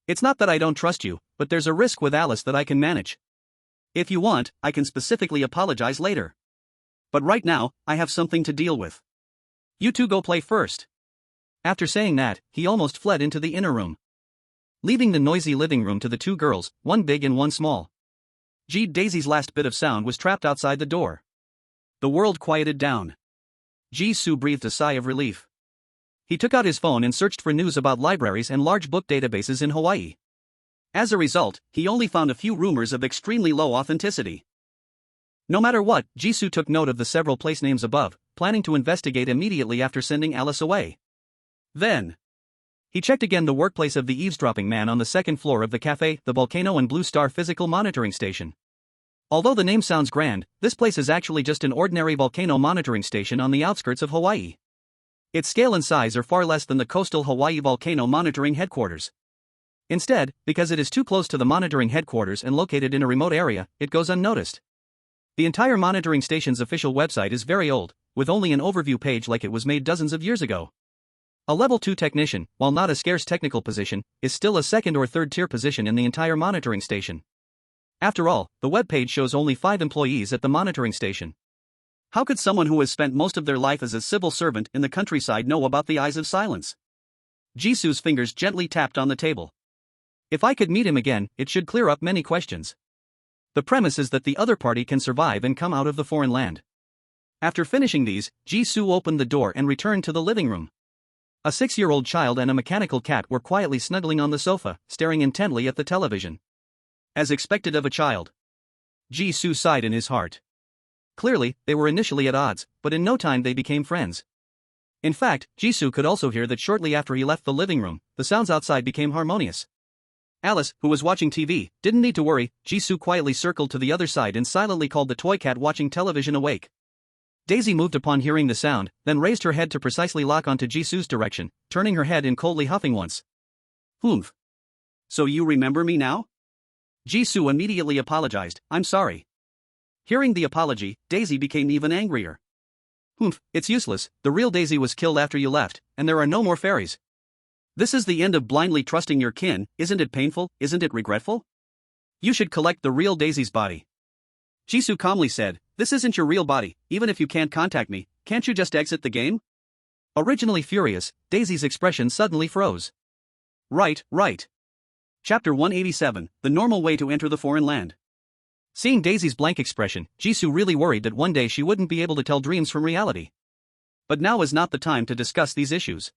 It's not that I don't trust you, but there's a risk with Alice that I can manage. If you want, I can specifically apologize later. But right now, I have something to deal with. You two go play first. After saying that, he almost fled into the inner room, leaving the noisy living room to the two girls, one big and one small. Daisy's last bit of sound was trapped outside the door. The world quieted down. Jisoo breathed a sigh of relief. He took out his phone and searched for news about libraries and large book databases in Hawaii. As a result, he only found a few rumors of extremely low authenticity. No matter what, Jisoo took note of the several place names above, planning to investigate immediately after sending Alice away. Then, he checked again the workplace of the eavesdropping man on the second floor of the cafe, the Volcano and Blue Star Physical Monitoring Station. Although the name sounds grand, this place is actually just an ordinary volcano monitoring station on the outskirts of Hawaii. Its scale and size are far less than the coastal Hawaii Volcano Monitoring Headquarters. Instead, because it is too close to the monitoring headquarters and located in a remote area, it goes unnoticed. The entire monitoring station's official website is very old, with only an overview page like it was made dozens of years ago. A Level 2 technician, while not a scarce technical position, is still a second or third tier position in the entire monitoring station. After all, the web page shows only 5 employees at the monitoring station. How could someone who has spent most of their life as a civil servant in the countryside know about the Eyes of Silence? Jisoo's fingers gently tapped on the table. If I could meet him again, it should clear up many questions. The premise is that the other party can survive and come out of the foreign land. After finishing these, Jisoo opened the door and returned to the living room. A 6-year-old child and a mechanical cat were quietly snuggling on the sofa, staring intently at the television. As expected of a child. Jisoo sighed in his heart. Clearly, they were initially at odds, but in no time they became friends. In fact, Jisoo could also hear that shortly after he left the living room, the sounds outside became harmonious. Alice, who was watching TV, didn't need to worry. Jisoo quietly circled to the other side and silently called the toy cat watching television awake. Daisy moved upon hearing the sound, then raised her head to precisely lock onto Jisoo's direction, turning her head and coldly huffing once. Humph. So you remember me now? Jisoo immediately apologized, I'm sorry. Hearing the apology, Daisy became even angrier. Humph, it's useless, the real Daisy was killed after you left, and there are no more fairies. This is the end of blindly trusting your kin, isn't it painful, isn't it regretful? You should collect the real Daisy's body. Jisoo calmly said, this isn't your real body, even if you can't contact me, can't you just exit the game? Originally furious, Daisy's expression suddenly froze. Right. Chapter 187, The Normal Way to Enter the Foreign Land. Seeing Daisy's blank expression, Jisoo really worried that one day she wouldn't be able to tell dreams from reality. But now is not the time to discuss these issues.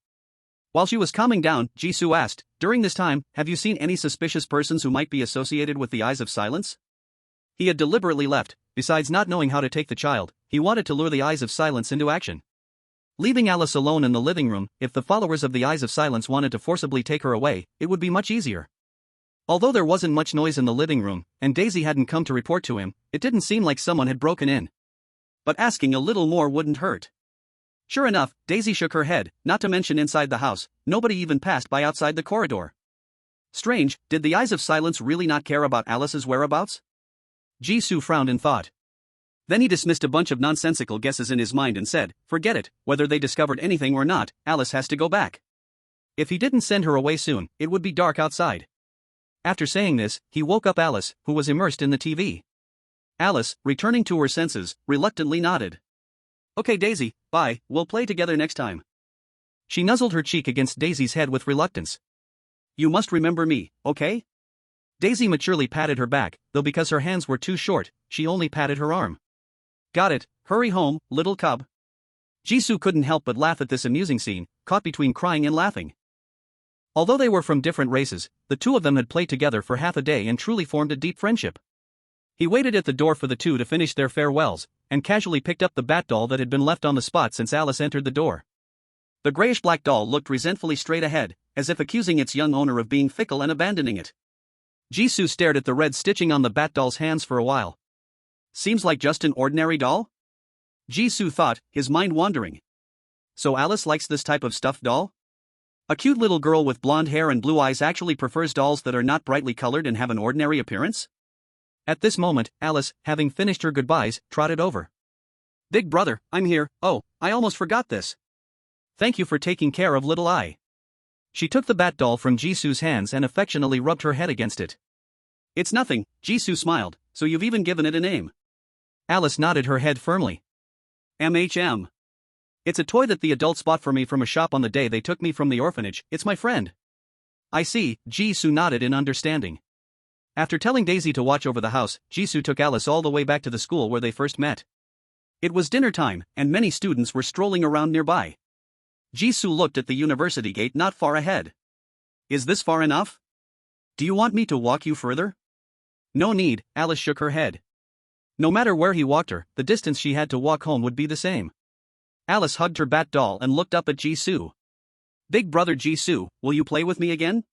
While she was calming down, Jisoo asked, during this time, have you seen any suspicious persons who might be associated with the Eyes of Silence? He had deliberately left. Besides not knowing how to take the child, he wanted to lure the Eyes of Silence into action. Leaving Alice alone in the living room, if the followers of the Eyes of Silence wanted to forcibly take her away, it would be much easier. Although there wasn't much noise in the living room, and Daisy hadn't come to report to him, it didn't seem like someone had broken in. But asking a little more wouldn't hurt. Sure enough, Daisy shook her head, not to mention inside the house, nobody even passed by outside the corridor. Strange, did the Eyes of Silence really not care about Alice's whereabouts? Jisoo frowned in thought. Then he dismissed a bunch of nonsensical guesses in his mind and said, forget it, whether they discovered anything or not, Alice has to go back. If he didn't send her away soon, it would be dark outside. After saying this, he woke up Alice, who was immersed in the TV. Alice, returning to her senses, reluctantly nodded. Okay Daisy, bye, we'll play together next time. She nuzzled her cheek against Daisy's head with reluctance. You must remember me, okay? Daisy maturely patted her back, though because her hands were too short, she only patted her arm. Got it, hurry home, little cub. Jisoo couldn't help but laugh at this amusing scene, caught between crying and laughing. Although they were from different races, the two of them had played together for half a day and truly formed a deep friendship. He waited at the door for the two to finish their farewells, and casually picked up the bat doll that had been left on the spot since Alice entered the door. The grayish-black doll looked resentfully straight ahead, as if accusing its young owner of being fickle and abandoning it. Jisoo stared at the red stitching on the bat doll's hands for a while. Seems like just an ordinary doll? Jisoo thought, his mind wandering. So Alice likes this type of stuffed doll? A cute little girl with blonde hair and blue eyes actually prefers dolls that are not brightly colored and have an ordinary appearance? At this moment, Alice, having finished her goodbyes, trotted over. Big brother, I'm here. Oh, I almost forgot this. Thank you for taking care of little I. She took the bat doll from Jisoo's hands and affectionately rubbed her head against it. It's nothing, Jisoo smiled, so you've even given it a name. Alice nodded her head firmly. MHM. It's a toy that the adults bought for me from a shop on the day they took me from the orphanage. It's my friend. I see, Jisoo nodded in understanding. After telling Daisy to watch over the house, Jisoo took Alice all the way back to the school where they first met. It was dinner time, and many students were strolling around nearby. Jisoo looked at the university gate not far ahead. Is this far enough? Do you want me to walk you further? No need, Alice shook her head. No matter where he walked her, the distance she had to walk home would be the same. Alice hugged her bat doll and looked up at Jisoo. Big brother Jisoo, will you play with me again?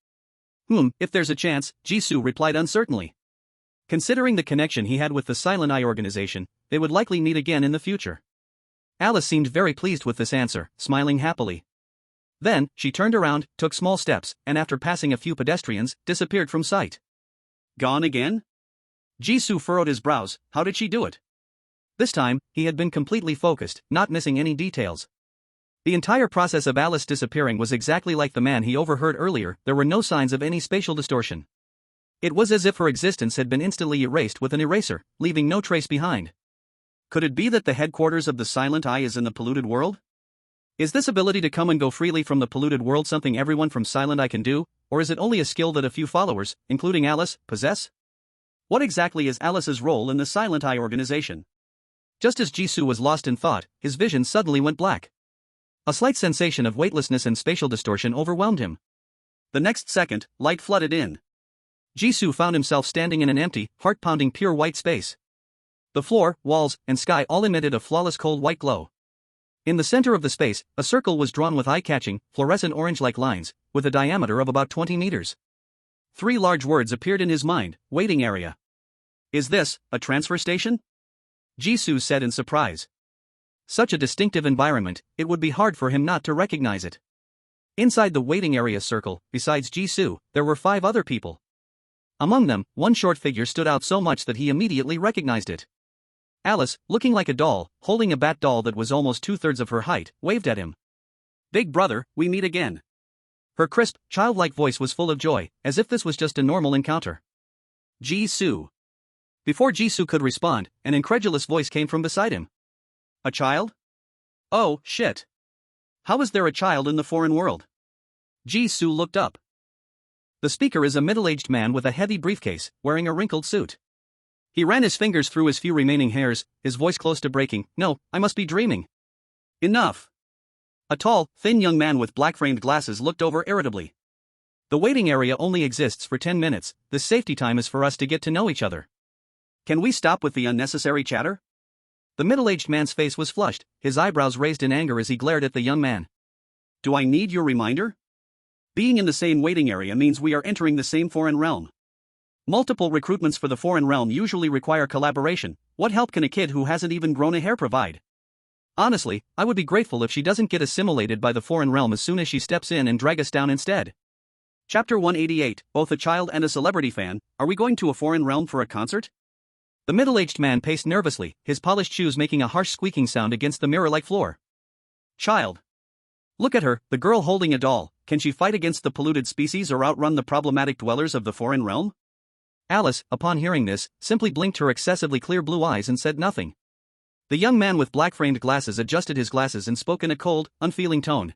If there's a chance, Jisoo replied uncertainly. Considering the connection he had with the Silent Eye organization, they would likely meet again in the future. Alice seemed very pleased with this answer, smiling happily. Then, she turned around, took small steps, and after passing a few pedestrians, disappeared from sight. Gone again? Jisoo furrowed his brows. How did she do it? This time, he had been completely focused, not missing any details. The entire process of Alice disappearing was exactly like the man he overheard earlier. There were no signs of any spatial distortion. It was as if her existence had been instantly erased with an eraser, leaving no trace behind. Could it be that the headquarters of the Silent Eye is in the polluted world? Is this ability to come and go freely from the polluted world something everyone from Silent Eye can do, or is it only a skill that a few followers, including Alice, possess? What exactly is Alice's role in the Silent Eye organization? Just as Jisoo was lost in thought, his vision suddenly went black. A slight sensation of weightlessness and spatial distortion overwhelmed him. The next second, light flooded in. Jisoo found himself standing in an empty, heart-pounding pure white space. The floor, walls, and sky all emitted a flawless cold white glow. In the center of the space, a circle was drawn with eye-catching, fluorescent orange-like lines, with a diameter of about 20 meters. 3 large words appeared in his mind: waiting area. Is this a transfer station? Jisoo said in surprise. Such a distinctive environment, it would be hard for him not to recognize it. Inside the waiting area circle, besides Jisoo, there were 5 other people. Among them, one short figure stood out so much that he immediately recognized it. Alice, looking like a doll, holding a bat doll that was almost 2/3 of her height, waved at him. Big brother, we meet again. Her crisp, childlike voice was full of joy, as if this was just a normal encounter. Jisoo. Before Jisoo could respond, an incredulous voice came from beside him. A child? Oh, shit. How is there a child in the foreign world? Jisoo looked up. The speaker is a middle-aged man with a heavy briefcase, wearing a wrinkled suit. He ran his fingers through his few remaining hairs, his voice close to breaking. No, I must be dreaming. Enough. A tall, thin young man with black-framed glasses looked over irritably. The waiting area only exists for 10 minutes, the safety time is for us to get to know each other. Can we stop with the unnecessary chatter? The middle-aged man's face was flushed, his eyebrows raised in anger as he glared at the young man. Do I need your reminder? Being in the same waiting area means we are entering the same foreign realm. Multiple recruitments for the foreign realm usually require collaboration. What help can a kid who hasn't even grown a hair provide? Honestly, I would be grateful if she doesn't get assimilated by the foreign realm as soon as she steps in and drag us down instead. Chapter 188, both a child and a celebrity fan. Are we going to a foreign realm for a concert? The middle-aged man paced nervously, his polished shoes making a harsh squeaking sound against the mirror-like floor. Child. Look at her, the girl holding a doll. Can she fight against the polluted species or outrun the problematic dwellers of the foreign realm? Alice, upon hearing this, simply blinked her excessively clear blue eyes and said nothing. The young man with black-framed glasses adjusted his glasses and spoke in a cold, unfeeling tone.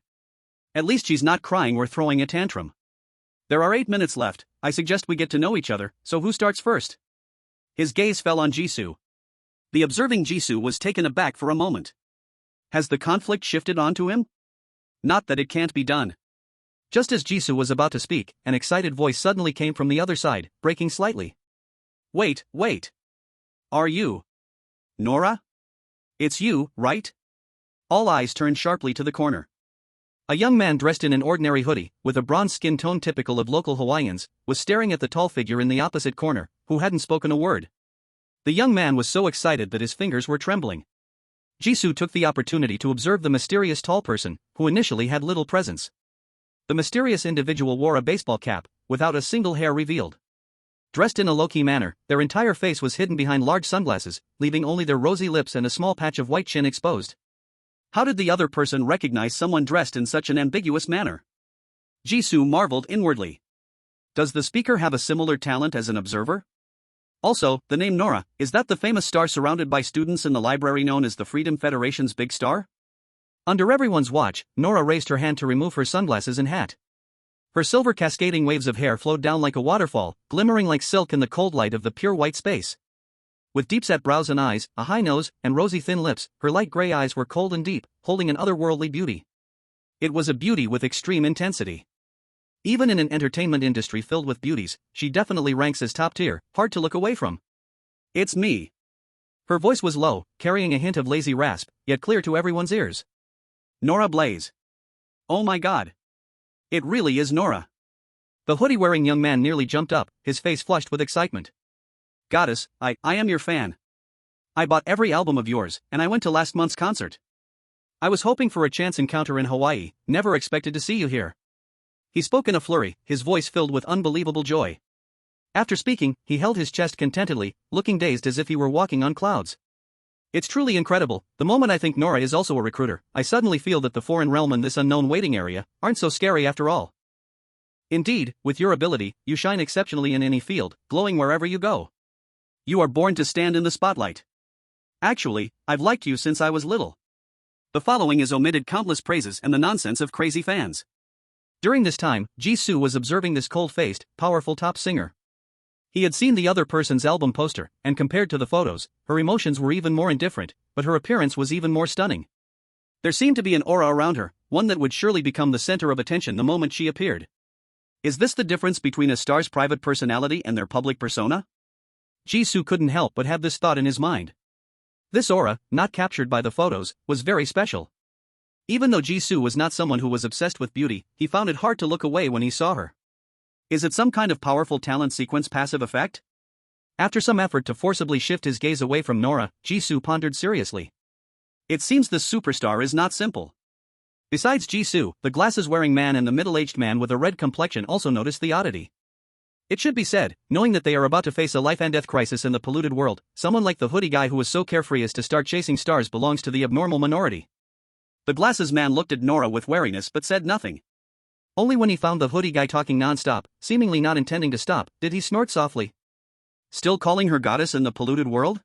At least she's not crying or throwing a tantrum. There are 8 minutes left. I suggest we get to know each other, so who starts first? His gaze fell on Jisoo. The observing Jisoo was taken aback for a moment. Has the conflict shifted onto him? Not that it can't be done. Just as Jisoo was about to speak, an excited voice suddenly came from the other side, breaking slightly. Wait. Are you Nora? It's you, right? All eyes turned sharply to the corner. A young man dressed in an ordinary hoodie, with a bronze skin tone typical of local Hawaiians, was staring at the tall figure in the opposite corner, who hadn't spoken a word. The young man was so excited that his fingers were trembling. Jisoo took the opportunity to observe the mysterious tall person, who initially had little presence. The mysterious individual wore a baseball cap, without a single hair revealed. Dressed in a low-key manner, their entire face was hidden behind large sunglasses, leaving only their rosy lips and a small patch of white chin exposed. How did the other person recognize someone dressed in such an ambiguous manner? Jisoo marveled inwardly. Does the speaker have a similar talent as an observer? Also, the name Nora, is that the famous star surrounded by students in the library known as the Freedom Federation's Big Star? Under everyone's watch, Nora raised her hand to remove her sunglasses and hat. Her silver cascading waves of hair flowed down like a waterfall, glimmering like silk in the cold light of the pure white space. With deep-set brows and eyes, a high nose, and rosy thin lips, her light gray eyes were cold and deep, holding an otherworldly beauty. It was a beauty with extreme intensity. Even in an entertainment industry filled with beauties, she definitely ranks as top tier, hard to look away from. It's me. Her voice was low, carrying a hint of lazy rasp, yet clear to everyone's ears. Nora Blaze. Oh my god. It really is Nora. The hoodie-wearing young man nearly jumped up, his face flushed with excitement. Goddess, I am your fan. I bought every album of yours, and I went to last month's concert. I was hoping for a chance encounter in Hawaii, never expected to see you here. He spoke in a flurry, his voice filled with unbelievable joy. After speaking, he held his chest contentedly, looking dazed as if he were walking on clouds. It's truly incredible. The moment I think Nora is also a recruiter, I suddenly feel that the foreign realm and this unknown waiting area aren't so scary after all. Indeed, with your ability, you shine exceptionally in any field, glowing wherever you go. You are born to stand in the spotlight. Actually, I've liked you since I was little. The following is omitted countless praises and the nonsense of crazy fans. During this time, Jisoo was observing this cold-faced, powerful top singer. He had seen the other person's album poster, and compared to the photos, her emotions were even more indifferent, but her appearance was even more stunning. There seemed to be an aura around her, one that would surely become the center of attention the moment she appeared. Is this the difference between a star's private personality and their public persona? Jisoo couldn't help but have this thought in his mind. This aura, not captured by the photos, was very special. Even though Jisoo was not someone who was obsessed with beauty, he found it hard to look away when he saw her. Is it some kind of powerful talent sequence passive effect? After some effort to forcibly shift his gaze away from Nora, Jisoo pondered seriously. It seems this superstar is not simple. Besides Jisoo, the glasses-wearing man and the middle-aged man with a red complexion also noticed the oddity. It should be said, knowing that they are about to face a life-and-death crisis in the polluted world, someone like the hoodie guy who was so carefree as to start chasing stars belongs to the abnormal minority. The glasses man looked at Nora with wariness but said nothing. Only when he found the hoodie guy talking non-stop, seemingly not intending to stop, did he snort softly. Still calling her goddess in the polluted world?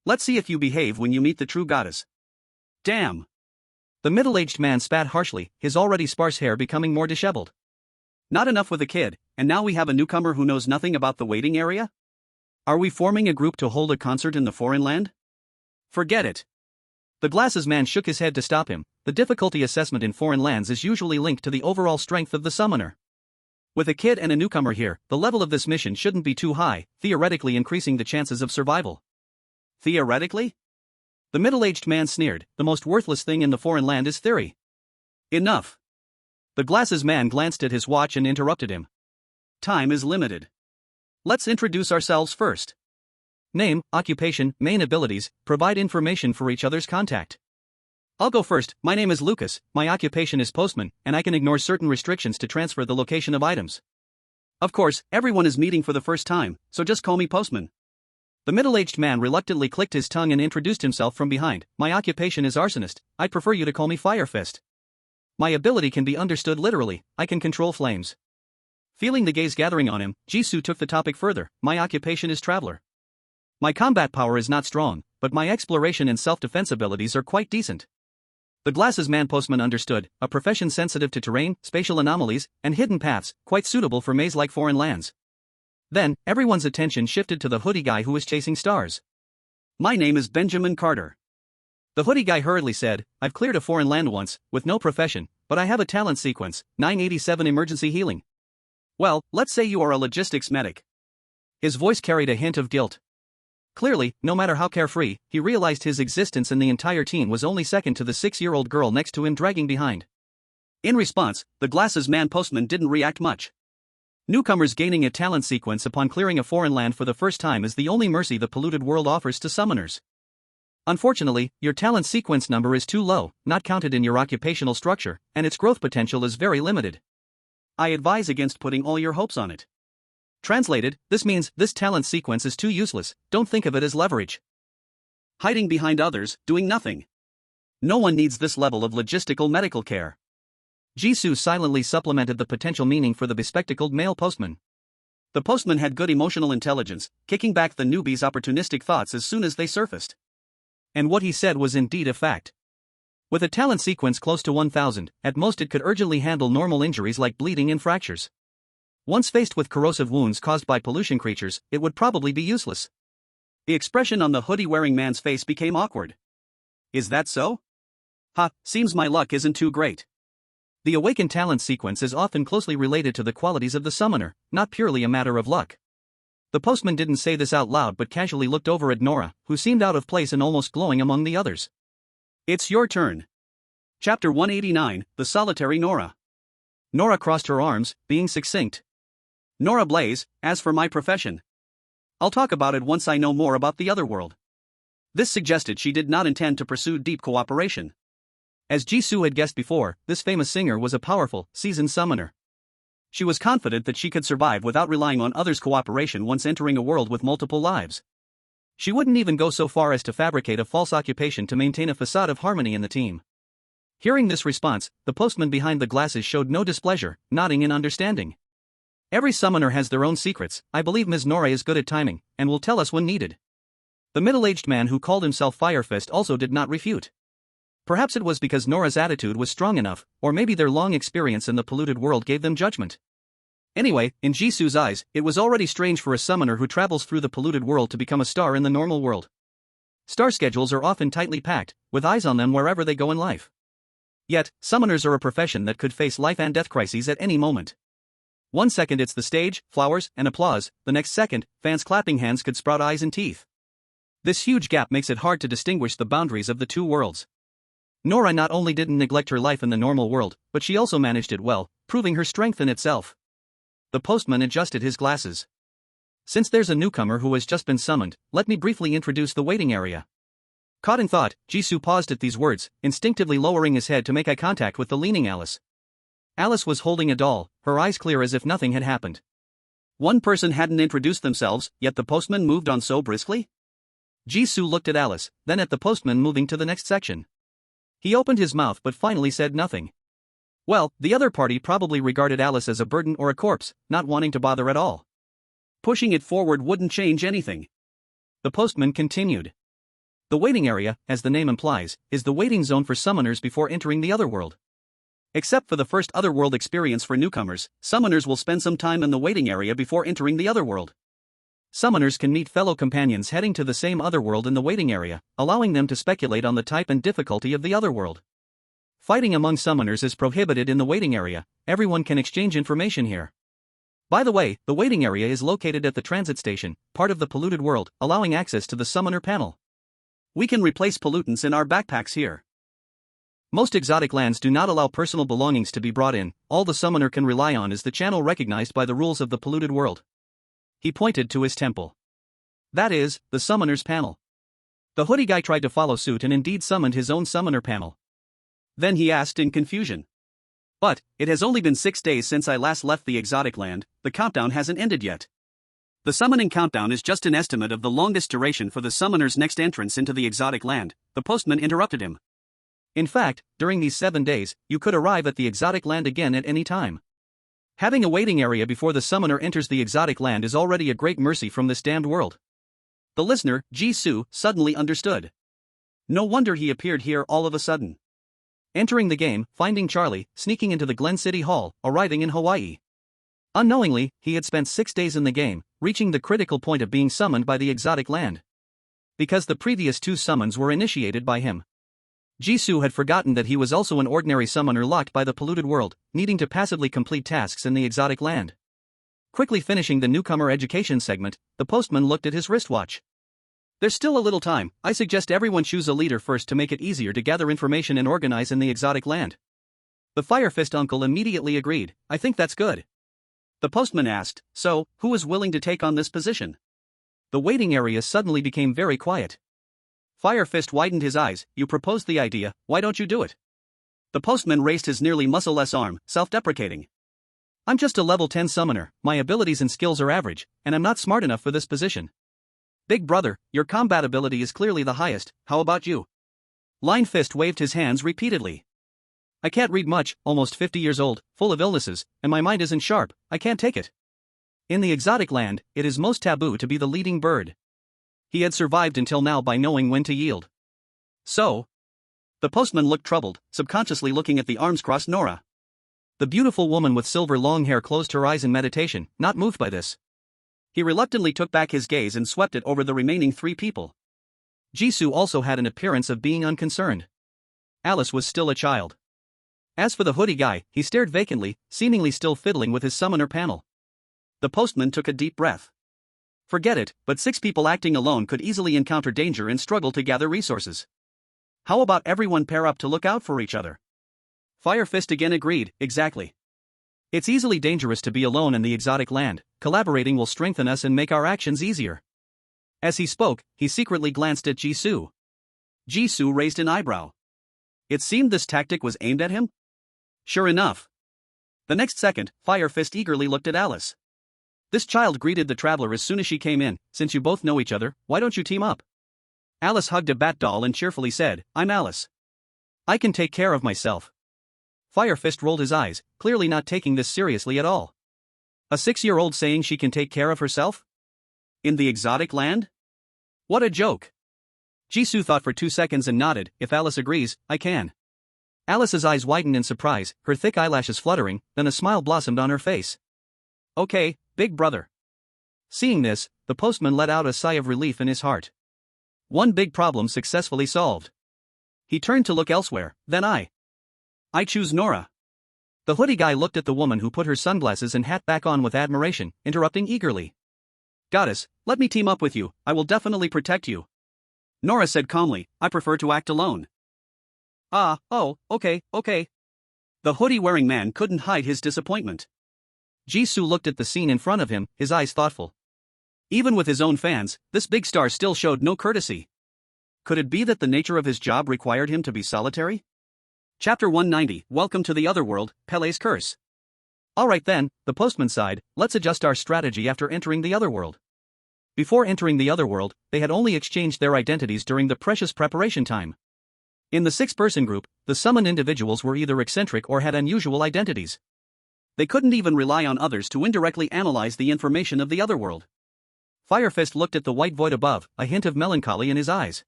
Let's see if you behave when you meet the true goddess. Damn. The middle-aged man spat harshly, his already sparse hair becoming more disheveled. Not enough with a kid, and now we have a newcomer who knows nothing about the waiting area? Are we forming a group to hold a concert in the foreign land? Forget it. The glasses man shook his head to stop him. The difficulty assessment in foreign lands is usually linked to the overall strength of the summoner. With a kid and a newcomer here, the level of this mission shouldn't be too high, theoretically increasing the chances of survival. Theoretically? The middle-aged man sneered, the most worthless thing in the foreign land is theory. Enough. The glasses man glanced at his watch and interrupted him. Time is limited. Let's introduce ourselves first. Name, occupation, main abilities, provide information for each other's contact. I'll go first. My name is Lucas, my occupation is postman, and I can ignore certain restrictions to transfer the location of items. Of course, everyone is meeting for the first time, so just call me postman. The middle-aged man reluctantly clicked his tongue and introduced himself from behind. My occupation is arsonist, I'd prefer you to call me Fire Fist. My ability can be understood literally, I can control flames. Feeling the gaze gathering on him, Jisoo took the topic further. My occupation is traveler. My combat power is not strong, but my exploration and self-defense abilities are quite decent. The glasses man postman understood, a profession sensitive to terrain, spatial anomalies, and hidden paths, quite suitable for maze-like foreign lands. Then, everyone's attention shifted to the hoodie guy who was chasing stars. My name is Benjamin Carter. The hoodie guy hurriedly said, I've cleared a foreign land once, with no profession, but I have a talent sequence, 987 emergency healing. Well, let's say you are a logistics medic. His voice carried a hint of guilt. Clearly, no matter how carefree, he realized his existence in the entire team was only second to the 6-year-old girl next to him dragging behind. In response, the glasses man postman didn't react much. Newcomers gaining a talent sequence upon clearing a foreign land for the first time is the only mercy the polluted world offers to summoners. Unfortunately, your talent sequence number is too low, not counted in your occupational structure, and its growth potential is very limited. I advise against putting all your hopes on it. Translated, this means this talent sequence is too useless, don't think of it as leverage. Hiding behind others, doing nothing. No one needs this level of logistical medical care. Jisoo silently supplemented the potential meaning for the bespectacled male postman. The postman had good emotional intelligence, kicking back the newbie's opportunistic thoughts as soon as they surfaced. And what he said was indeed a fact. With a talent sequence close to 1000, at most it could urgently handle normal injuries like bleeding and fractures. Once faced with corrosive wounds caused by pollution creatures, it would probably be useless. The expression on the hoodie-wearing man's face became awkward. Is that so? Seems my luck isn't too great. The awakened talent sequence is often closely related to the qualities of the summoner, not purely a matter of luck. The postman didn't say this out loud but casually looked over at Nora, who seemed out of place and almost glowing among the others. It's your turn. Chapter 189, The Solitary Nora. Nora crossed her arms, being succinct. Nora Blaze, as for my profession. I'll talk about it once I know more about the other world. This suggested she did not intend to pursue deep cooperation. As Jisoo had guessed before, this famous singer was a powerful, seasoned summoner. She was confident that she could survive without relying on others' cooperation once entering a world with multiple lives. She wouldn't even go so far as to fabricate a false occupation to maintain a facade of harmony in the team. Hearing this response, the postman behind the glasses showed no displeasure, nodding in understanding. Every summoner has their own secrets. I believe Ms. Nora is good at timing, and will tell us when needed. The middle-aged man who called himself Firefist also did not refute. Perhaps it was because Nora's attitude was strong enough, or maybe their long experience in the polluted world gave them judgment. Anyway, in Jisoo's eyes, it was already strange for a summoner who travels through the polluted world to become a star in the normal world. Star schedules are often tightly packed, with eyes on them wherever they go in life. Yet, summoners are a profession that could face life and death crises at any moment. One second it's the stage, flowers, and applause, the next second, fans clapping hands could sprout eyes and teeth. This huge gap makes it hard to distinguish the boundaries of the two worlds. Nora not only didn't neglect her life in the normal world, but she also managed it well, proving her strength in itself. The postman adjusted his glasses. Since there's a newcomer who has just been summoned, let me briefly introduce the waiting area. Caught in thought, Jisoo paused at these words, instinctively lowering his head to make eye contact with the leaning Alice. Alice was holding a doll, her eyes clear as if nothing had happened. One person hadn't introduced themselves, yet the postman moved on so briskly? Jisoo looked at Alice, then at the postman moving to the next section. He opened his mouth but finally said nothing. Well, the other party probably regarded Alice as a burden or a corpse, not wanting to bother at all. Pushing it forward wouldn't change anything. The postman continued. The waiting area, as the name implies, is the waiting zone for summoners before entering the otherworld. Except for the first otherworld experience for newcomers, summoners will spend some time in the waiting area before entering the otherworld. Summoners can meet fellow companions heading to the same otherworld in the waiting area, allowing them to speculate on the type and difficulty of the otherworld. Fighting among summoners is prohibited in the waiting area, everyone can exchange information here. By the way, the waiting area is located at the transit station, part of the polluted world, allowing access to the summoner panel. We can replace pollutants in our backpacks here. Most exotic lands do not allow personal belongings to be brought in, all the summoner can rely on is the channel recognized by the rules of the polluted world. He pointed to his temple. That is, the summoner's panel. The hoodie guy tried to follow suit and indeed summoned his own summoner panel. Then he asked in confusion. But, it has only been 6 days since I last left the exotic land, the countdown hasn't ended yet. The summoning countdown is just an estimate of the longest duration for the summoner's next entrance into the exotic land, the postman interrupted him. In fact, during these 7 days, you could arrive at the exotic land again at any time. Having a waiting area before the summoner enters the exotic land is already a great mercy from this damned world. The listener, Jisoo, suddenly understood. No wonder he appeared here all of a sudden. Entering the game, finding Charlie, sneaking into the Glen City Hall, arriving in Hawaii. Unknowingly, he had spent 6 days in the game, reaching the critical point of being summoned by the exotic land. Because the previous 2 summons were initiated by him. Jisoo had forgotten that he was also an ordinary summoner locked by the polluted world, needing to passively complete tasks in the exotic land. Quickly finishing the newcomer education segment, the postman looked at his wristwatch. There's still a little time, I suggest everyone choose a leader first to make it easier to gather information and organize in the exotic land. The Fire Fist uncle immediately agreed, I think that's good. The postman asked, so, who is willing to take on this position? The waiting area suddenly became very quiet. Fire Fist widened his eyes, you proposed the idea, why don't you do it? The postman raised his nearly muscle-less arm, self-deprecating. I'm just a level 10 summoner, my abilities and skills are average, and I'm not smart enough for this position. Big brother, your combat ability is clearly the highest, how about you? Line Fist waved his hands repeatedly. I can't read much, almost 50 years old, full of illnesses, and my mind isn't sharp, I can't take it. In the exotic land, it is most taboo to be the leading bird. He had survived until now by knowing when to yield. So? The postman looked troubled, subconsciously looking at the arms-crossed Nora. The beautiful woman with silver long hair closed her eyes in meditation, not moved by this. He reluctantly took back his gaze and swept it over the remaining 3 people. Jisoo also had an appearance of being unconcerned. Alice was still a child. As for the hoodie guy, he stared vacantly, seemingly still fiddling with his summoner panel. The postman took a deep breath. Forget it, but 6 people acting alone could easily encounter danger and struggle to gather resources. How about everyone pair up to look out for each other? Fire Fist again agreed, exactly. It's easily dangerous to be alone in the exotic land, collaborating will strengthen us and make our actions easier. As he spoke, he secretly glanced at Jisoo. Jisoo raised an eyebrow. It seemed this tactic was aimed at him? Sure enough. The next second, Fire Fist eagerly looked at Alice. This child greeted the traveler as soon as she came in, since you both know each other, why don't you team up? Alice hugged a bat doll and cheerfully said, I'm Alice. I can take care of myself. Fire Fist rolled his eyes, clearly not taking this seriously at all. A 6-year-old saying she can take care of herself? In the exotic land? What a joke. Jisoo thought for 2 seconds and nodded, if Alice agrees, I can. Alice's eyes widened in surprise, her thick eyelashes fluttering, then a smile blossomed on her face. Okay, big brother. Seeing this, the postman let out a sigh of relief in his heart. One big problem successfully solved. He turned to look elsewhere, then I choose Nora. The hoodie guy looked at the woman who put her sunglasses and hat back on with admiration, interrupting eagerly. Goddess, let me team up with you, I will definitely protect you. Nora said calmly, I prefer to act alone. Okay. The hoodie-wearing man couldn't hide his disappointment. Jisoo looked at the scene in front of him, his eyes thoughtful. Even with his own fans, this big star still showed no courtesy. Could it be that the nature of his job required him to be solitary? Chapter 190, Welcome to the Otherworld, Pele's Curse. Alright then, the postman sighed, let's adjust our strategy after entering the otherworld. Before entering the otherworld, they had only exchanged their identities during the precious preparation time. In the 6-person group, the summoned individuals were either eccentric or had unusual identities. They couldn't even rely on others to indirectly analyze the information of the otherworld. Fire Fist looked at the white void above, a hint of melancholy in his eyes.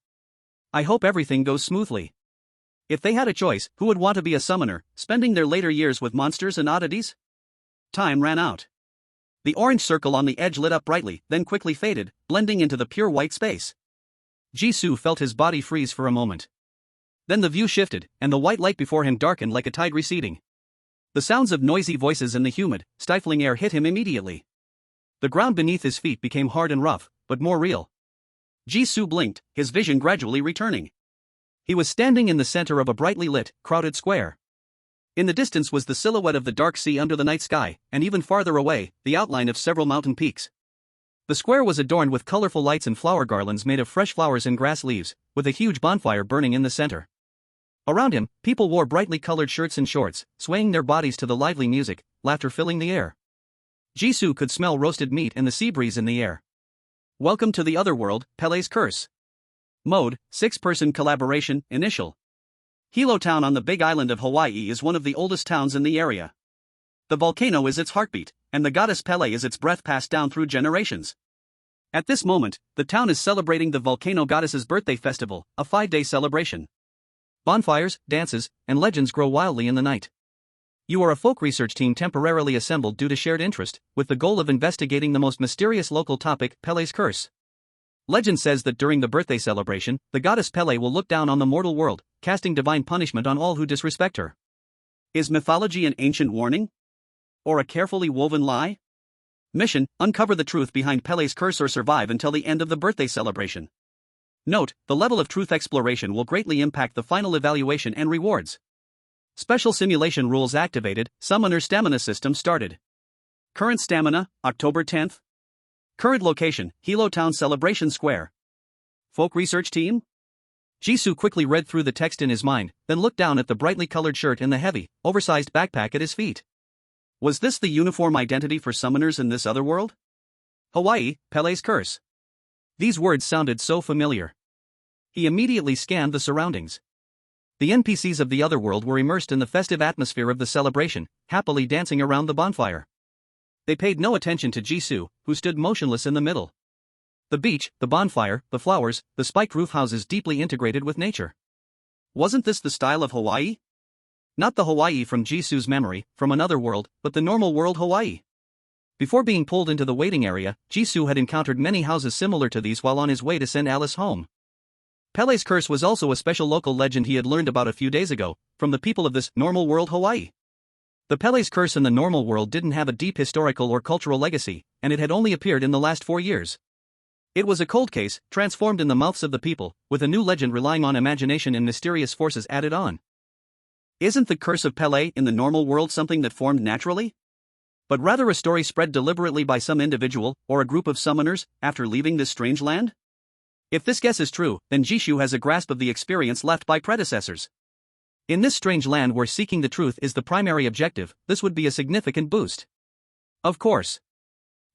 I hope everything goes smoothly. If they had a choice, who would want to be a summoner, spending their later years with monsters and oddities? Time ran out. The orange circle on the edge lit up brightly, then quickly faded, blending into the pure white space. Jisoo felt his body freeze for a moment. Then the view shifted, and the white light before him darkened like a tide receding. The sounds of noisy voices in the humid, stifling air hit him immediately. The ground beneath his feet became hard and rough, but more real. Jisoo blinked, his vision gradually returning. He was standing in the center of a brightly lit, crowded square. In the distance was the silhouette of the dark sea under the night sky, and even farther away, the outline of several mountain peaks. The square was adorned with colorful lights and flower garlands made of fresh flowers and grass leaves, with a huge bonfire burning in the center. Around him, people wore brightly colored shirts and shorts, swaying their bodies to the lively music, laughter filling the air. Jisoo could smell roasted meat and the sea breeze in the air. Welcome to the Otherworld, Pele's Curse. Mode, 6-person collaboration, initial. Hilo Town on the Big Island of Hawaii is one of the oldest towns in the area. The volcano is its heartbeat, and the goddess Pele is its breath passed down through generations. At this moment, the town is celebrating the volcano goddess's birthday festival, a 5-day celebration. Bonfires, dances, and legends grow wildly in the night. You are a folk research team temporarily assembled due to shared interest, with the goal of investigating the most mysterious local topic, Pele's Curse. Legend says that during the birthday celebration, the goddess Pele will look down on the mortal world, casting divine punishment on all who disrespect her. Is mythology an ancient warning? Or a carefully woven lie? Mission: uncover the truth behind Pele's curse or survive until the end of the birthday celebration. Note, the level of truth exploration will greatly impact the final evaluation and rewards. Special simulation rules activated, summoner stamina system started. Current stamina, October 10th. Current location, Hilo Town Celebration Square. Folk research team? Jisoo quickly read through the text in his mind, then looked down at the brightly colored shirt and the heavy, oversized backpack at his feet. Was this the uniform identity for summoners in this other world? Hawaii, Pele's Curse. These words sounded so familiar. He immediately scanned the surroundings. The NPCs of the other world were immersed in the festive atmosphere of the celebration, happily dancing around the bonfire. They paid no attention to Jisoo, who stood motionless in the middle. The beach, the bonfire, the flowers, the spiked roof houses deeply integrated with nature. Wasn't this the style of Hawaii? Not the Hawaii from Jisoo's memory, from another world, but the normal world Hawaii. Before being pulled into the waiting area, Jisoo had encountered many houses similar to these while on his way to send Alice home. Pele's Curse was also a special local legend he had learned about a few days ago, from the people of this normal world Hawaii. The Pele's Curse in the normal world didn't have a deep historical or cultural legacy, and it had only appeared in the last 4 years. It was a cold case, transformed in the mouths of the people, with a new legend relying on imagination and mysterious forces added on. Isn't the curse of Pele in the normal world something that formed naturally? But rather a story spread deliberately by some individual, or a group of summoners, after leaving this strange land? If this guess is true, then Jisoo has a grasp of the experience left by predecessors. In this strange land where seeking the truth is the primary objective, this would be a significant boost. Of course.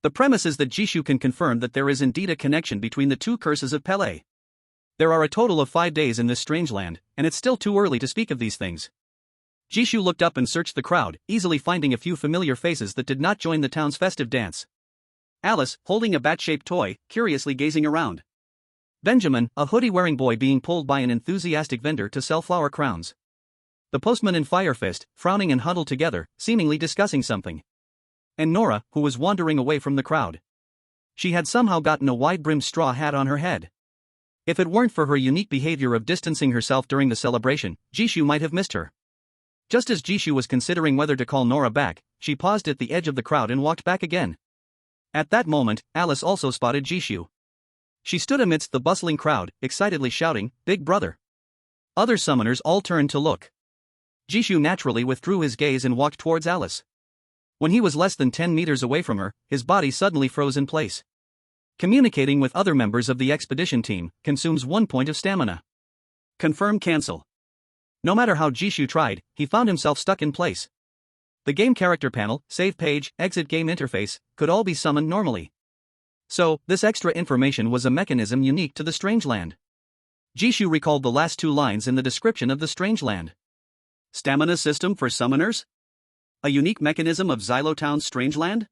The premise is that Jisoo can confirm that there is indeed a connection between the two curses of Pele. There are a total of 5 days in this strange land, and it's still too early to speak of these things. Jisoo looked up and searched the crowd, easily finding a few familiar faces that did not join the town's festive dance. Alice, holding a bat-shaped toy, curiously gazing around. Benjamin, a hoodie-wearing boy being pulled by an enthusiastic vendor to sell flower crowns. The postman and Fire Fist, frowning and huddled together, seemingly discussing something. And Nora, who was wandering away from the crowd. She had somehow gotten a wide-brimmed straw hat on her head. If it weren't for her unique behavior of distancing herself during the celebration, Jisoo might have missed her. Just as Jisoo was considering whether to call Nora back, she paused at the edge of the crowd and walked back again. At that moment, Alice also spotted Jisoo. She stood amidst the bustling crowd, excitedly shouting, "Big brother!" Other summoners all turned to look. Jisoo naturally withdrew his gaze and walked towards Alice. When he was less than 10 meters away from her, his body suddenly froze in place. Communicating with other members of the expedition team consumes 1 point of stamina. Confirm cancel. No matter how Jisoo tried, he found himself stuck in place. The game character panel, save page, exit game interface, could all be summoned normally. So, this extra information was a mechanism unique to the Strangeland. Jisoo recalled the last 2 lines in the description of the Strangeland. Stamina system for summoners? A unique mechanism of Xylotown's Strangeland?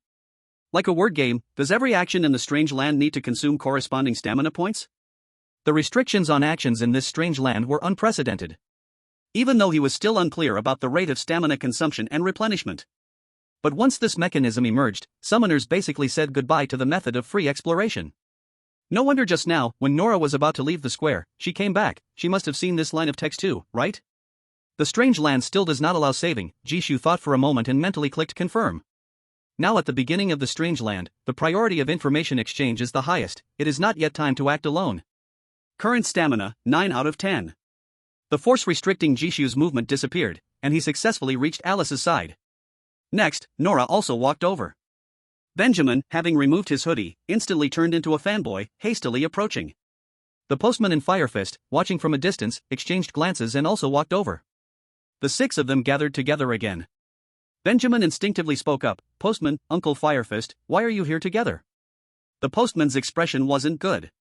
Like a word game, does every action in the Strangeland need to consume corresponding stamina points? The restrictions on actions in this strange land were unprecedented. Even though he was still unclear about the rate of stamina consumption and replenishment. But once this mechanism emerged, summoners basically said goodbye to the method of free exploration. No wonder just now, when Nora was about to leave the square, she came back. She must have seen this line of text too, right? The strange land still does not allow saving, Jishu thought for a moment and mentally clicked confirm. Now at the beginning of the strange land, the priority of information exchange is the highest. It is not yet time to act alone. Current stamina, 9 out of 10. The force restricting Jishu's movement disappeared, and he successfully reached Alice's side. Next, Nora also walked over. Benjamin, having removed his hoodie, instantly turned into a fanboy, hastily approaching. The postman and Firefist, watching from a distance, exchanged glances and also walked over. The 6 of them gathered together again. Benjamin instinctively spoke up, "Postman, Uncle Firefist, why are you here together?" The postman's expression wasn't good.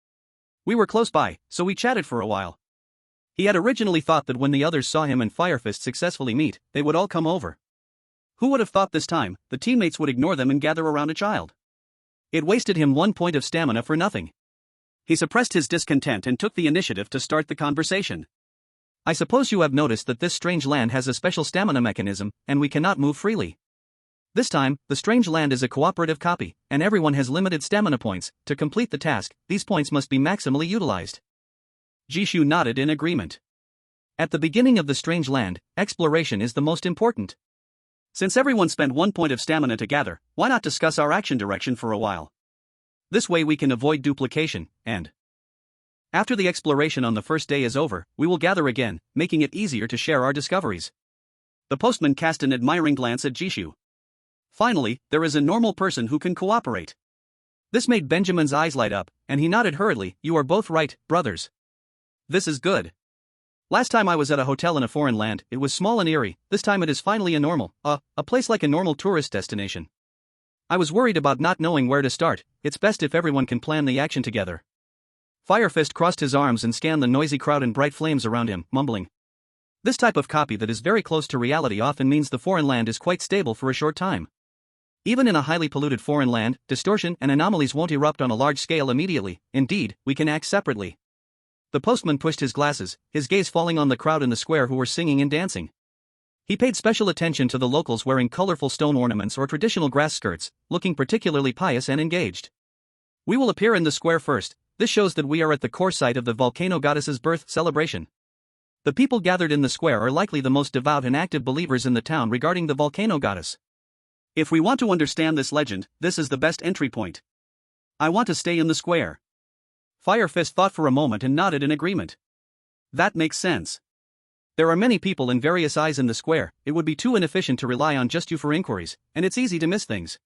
"We were close by, so we chatted for a while." He had originally thought that when the others saw him and Firefist successfully meet, they would all come over. Who would have thought this time, the teammates would ignore them and gather around a child? It wasted him 1 point of stamina for nothing. He suppressed his discontent and took the initiative to start the conversation. "I suppose you have noticed that this strange land has a special stamina mechanism, and we cannot move freely. This time, the strange land is a cooperative copy, and everyone has limited stamina points. To complete the task, these points must be maximally utilized." Jishu nodded in agreement. At the beginning of the strange land, exploration is the most important. Since everyone spent 1 point of stamina to gather, why not discuss our action direction for a while? This way we can avoid duplication, and after the exploration on the first day is over, we will gather again, making it easier to share our discoveries. The postman cast an admiring glance at Jishu. Finally, there is a normal person who can cooperate. This made Benjamin's eyes light up, and he nodded hurriedly. "You are both right, brothers. This is good. Last time I was at a hotel in a foreign land, it was small and eerie. This time it is finally a normal, a place like a normal tourist destination. I was worried about not knowing where to start. It's best if everyone can plan the action together." Firefist crossed his arms and scanned the noisy crowd and bright flames around him, mumbling. This type of copy that is very close to reality often means the foreign land is quite stable for a short time. Even in a highly polluted foreign land, distortion and anomalies won't erupt on a large scale immediately. Indeed, we can act separately. The postman pushed his glasses, his gaze falling on the crowd in the square who were singing and dancing. He paid special attention to the locals wearing colorful stone ornaments or traditional grass skirts, looking particularly pious and engaged. "We will appear in the square first. This shows that we are at the core site of the volcano goddess's birth celebration. The people gathered in the square are likely the most devout and active believers in the town regarding the volcano goddess. If we want to understand this legend, this is the best entry point. I want to stay in the square." Firefist thought for a moment and nodded in agreement. "That makes sense. There are many people and various eyes in the square. It would be too inefficient to rely on just you for inquiries, and it's easy to miss things.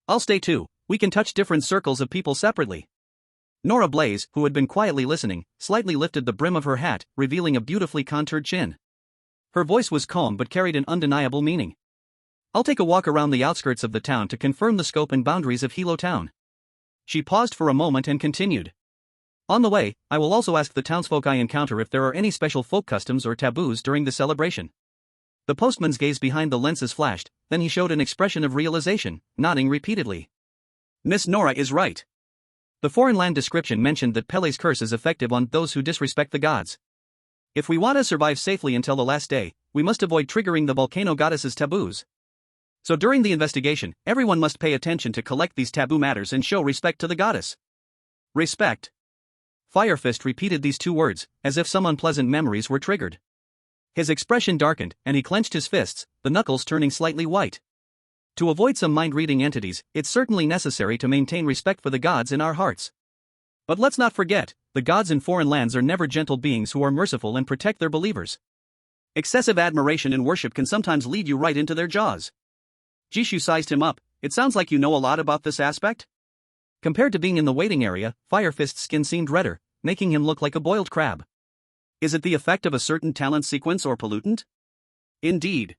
I'll stay too. We can touch different circles of people separately." Nora Blaze, who had been quietly listening, slightly lifted the brim of her hat, revealing a beautifully contoured chin. Her voice was calm but carried an undeniable meaning. "I'll take a walk around the outskirts of the town to confirm the scope and boundaries of Hilo Town." She paused for a moment and continued. "On the way, I will also ask the townsfolk I encounter if there are any special folk customs or taboos during the celebration." The postman's gaze behind the lenses flashed, then he showed an expression of realization, nodding repeatedly. "Miss Nora is right. The foreign land description mentioned that Pele's curse is effective on those who disrespect the gods. If we want to survive safely until the last day, we must avoid triggering the volcano goddess's taboos. So during the investigation, everyone must pay attention to collect these taboo matters and show respect to the goddess." "Respect." Firefist repeated these 2 words, as if some unpleasant memories were triggered. His expression darkened, and he clenched his fists, the knuckles turning slightly white. To avoid some mind-reading entities, it's certainly necessary to maintain respect for the gods in our hearts. But let's not forget, the gods in foreign lands are never gentle beings who are merciful and protect their believers. Excessive admiration and worship can sometimes lead you right into their jaws. Jishu sized him up. "It sounds like you know a lot about this aspect?" Compared to being in the waiting area, Firefist's skin seemed redder, making him look like a boiled crab. "Is it the effect of a certain talent sequence or pollutant?" "Indeed.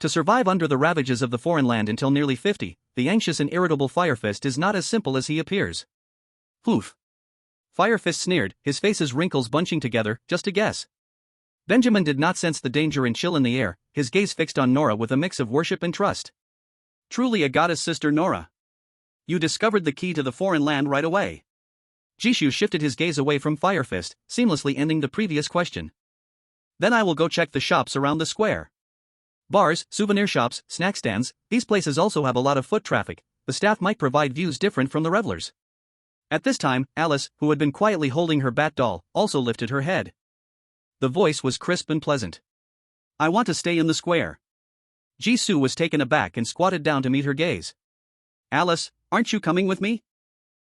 To survive under the ravages of the foreign land until nearly 50, the anxious and irritable Firefist is not as simple as he appears." "Poof." Firefist sneered, his face's wrinkles bunching together. "Just a guess." Benjamin did not sense the danger and chill in the air, his gaze fixed on Nora with a mix of worship and trust. "Truly a goddess, Sister Nora. You discovered the key to the foreign land right away." Jisoo shifted his gaze away from Fire Fist, seamlessly ending the previous question. Then I will go check the shops around the square. Bars, souvenir shops, snack stands, these places also have a lot of foot traffic. The staff might provide views different from the revelers. At this time, Alice, who had been quietly holding her bat doll, also lifted her head. The voice was crisp and pleasant. I want to stay in the square. Jisoo was taken aback and squatted down to meet her gaze. Alice, aren't you coming with me?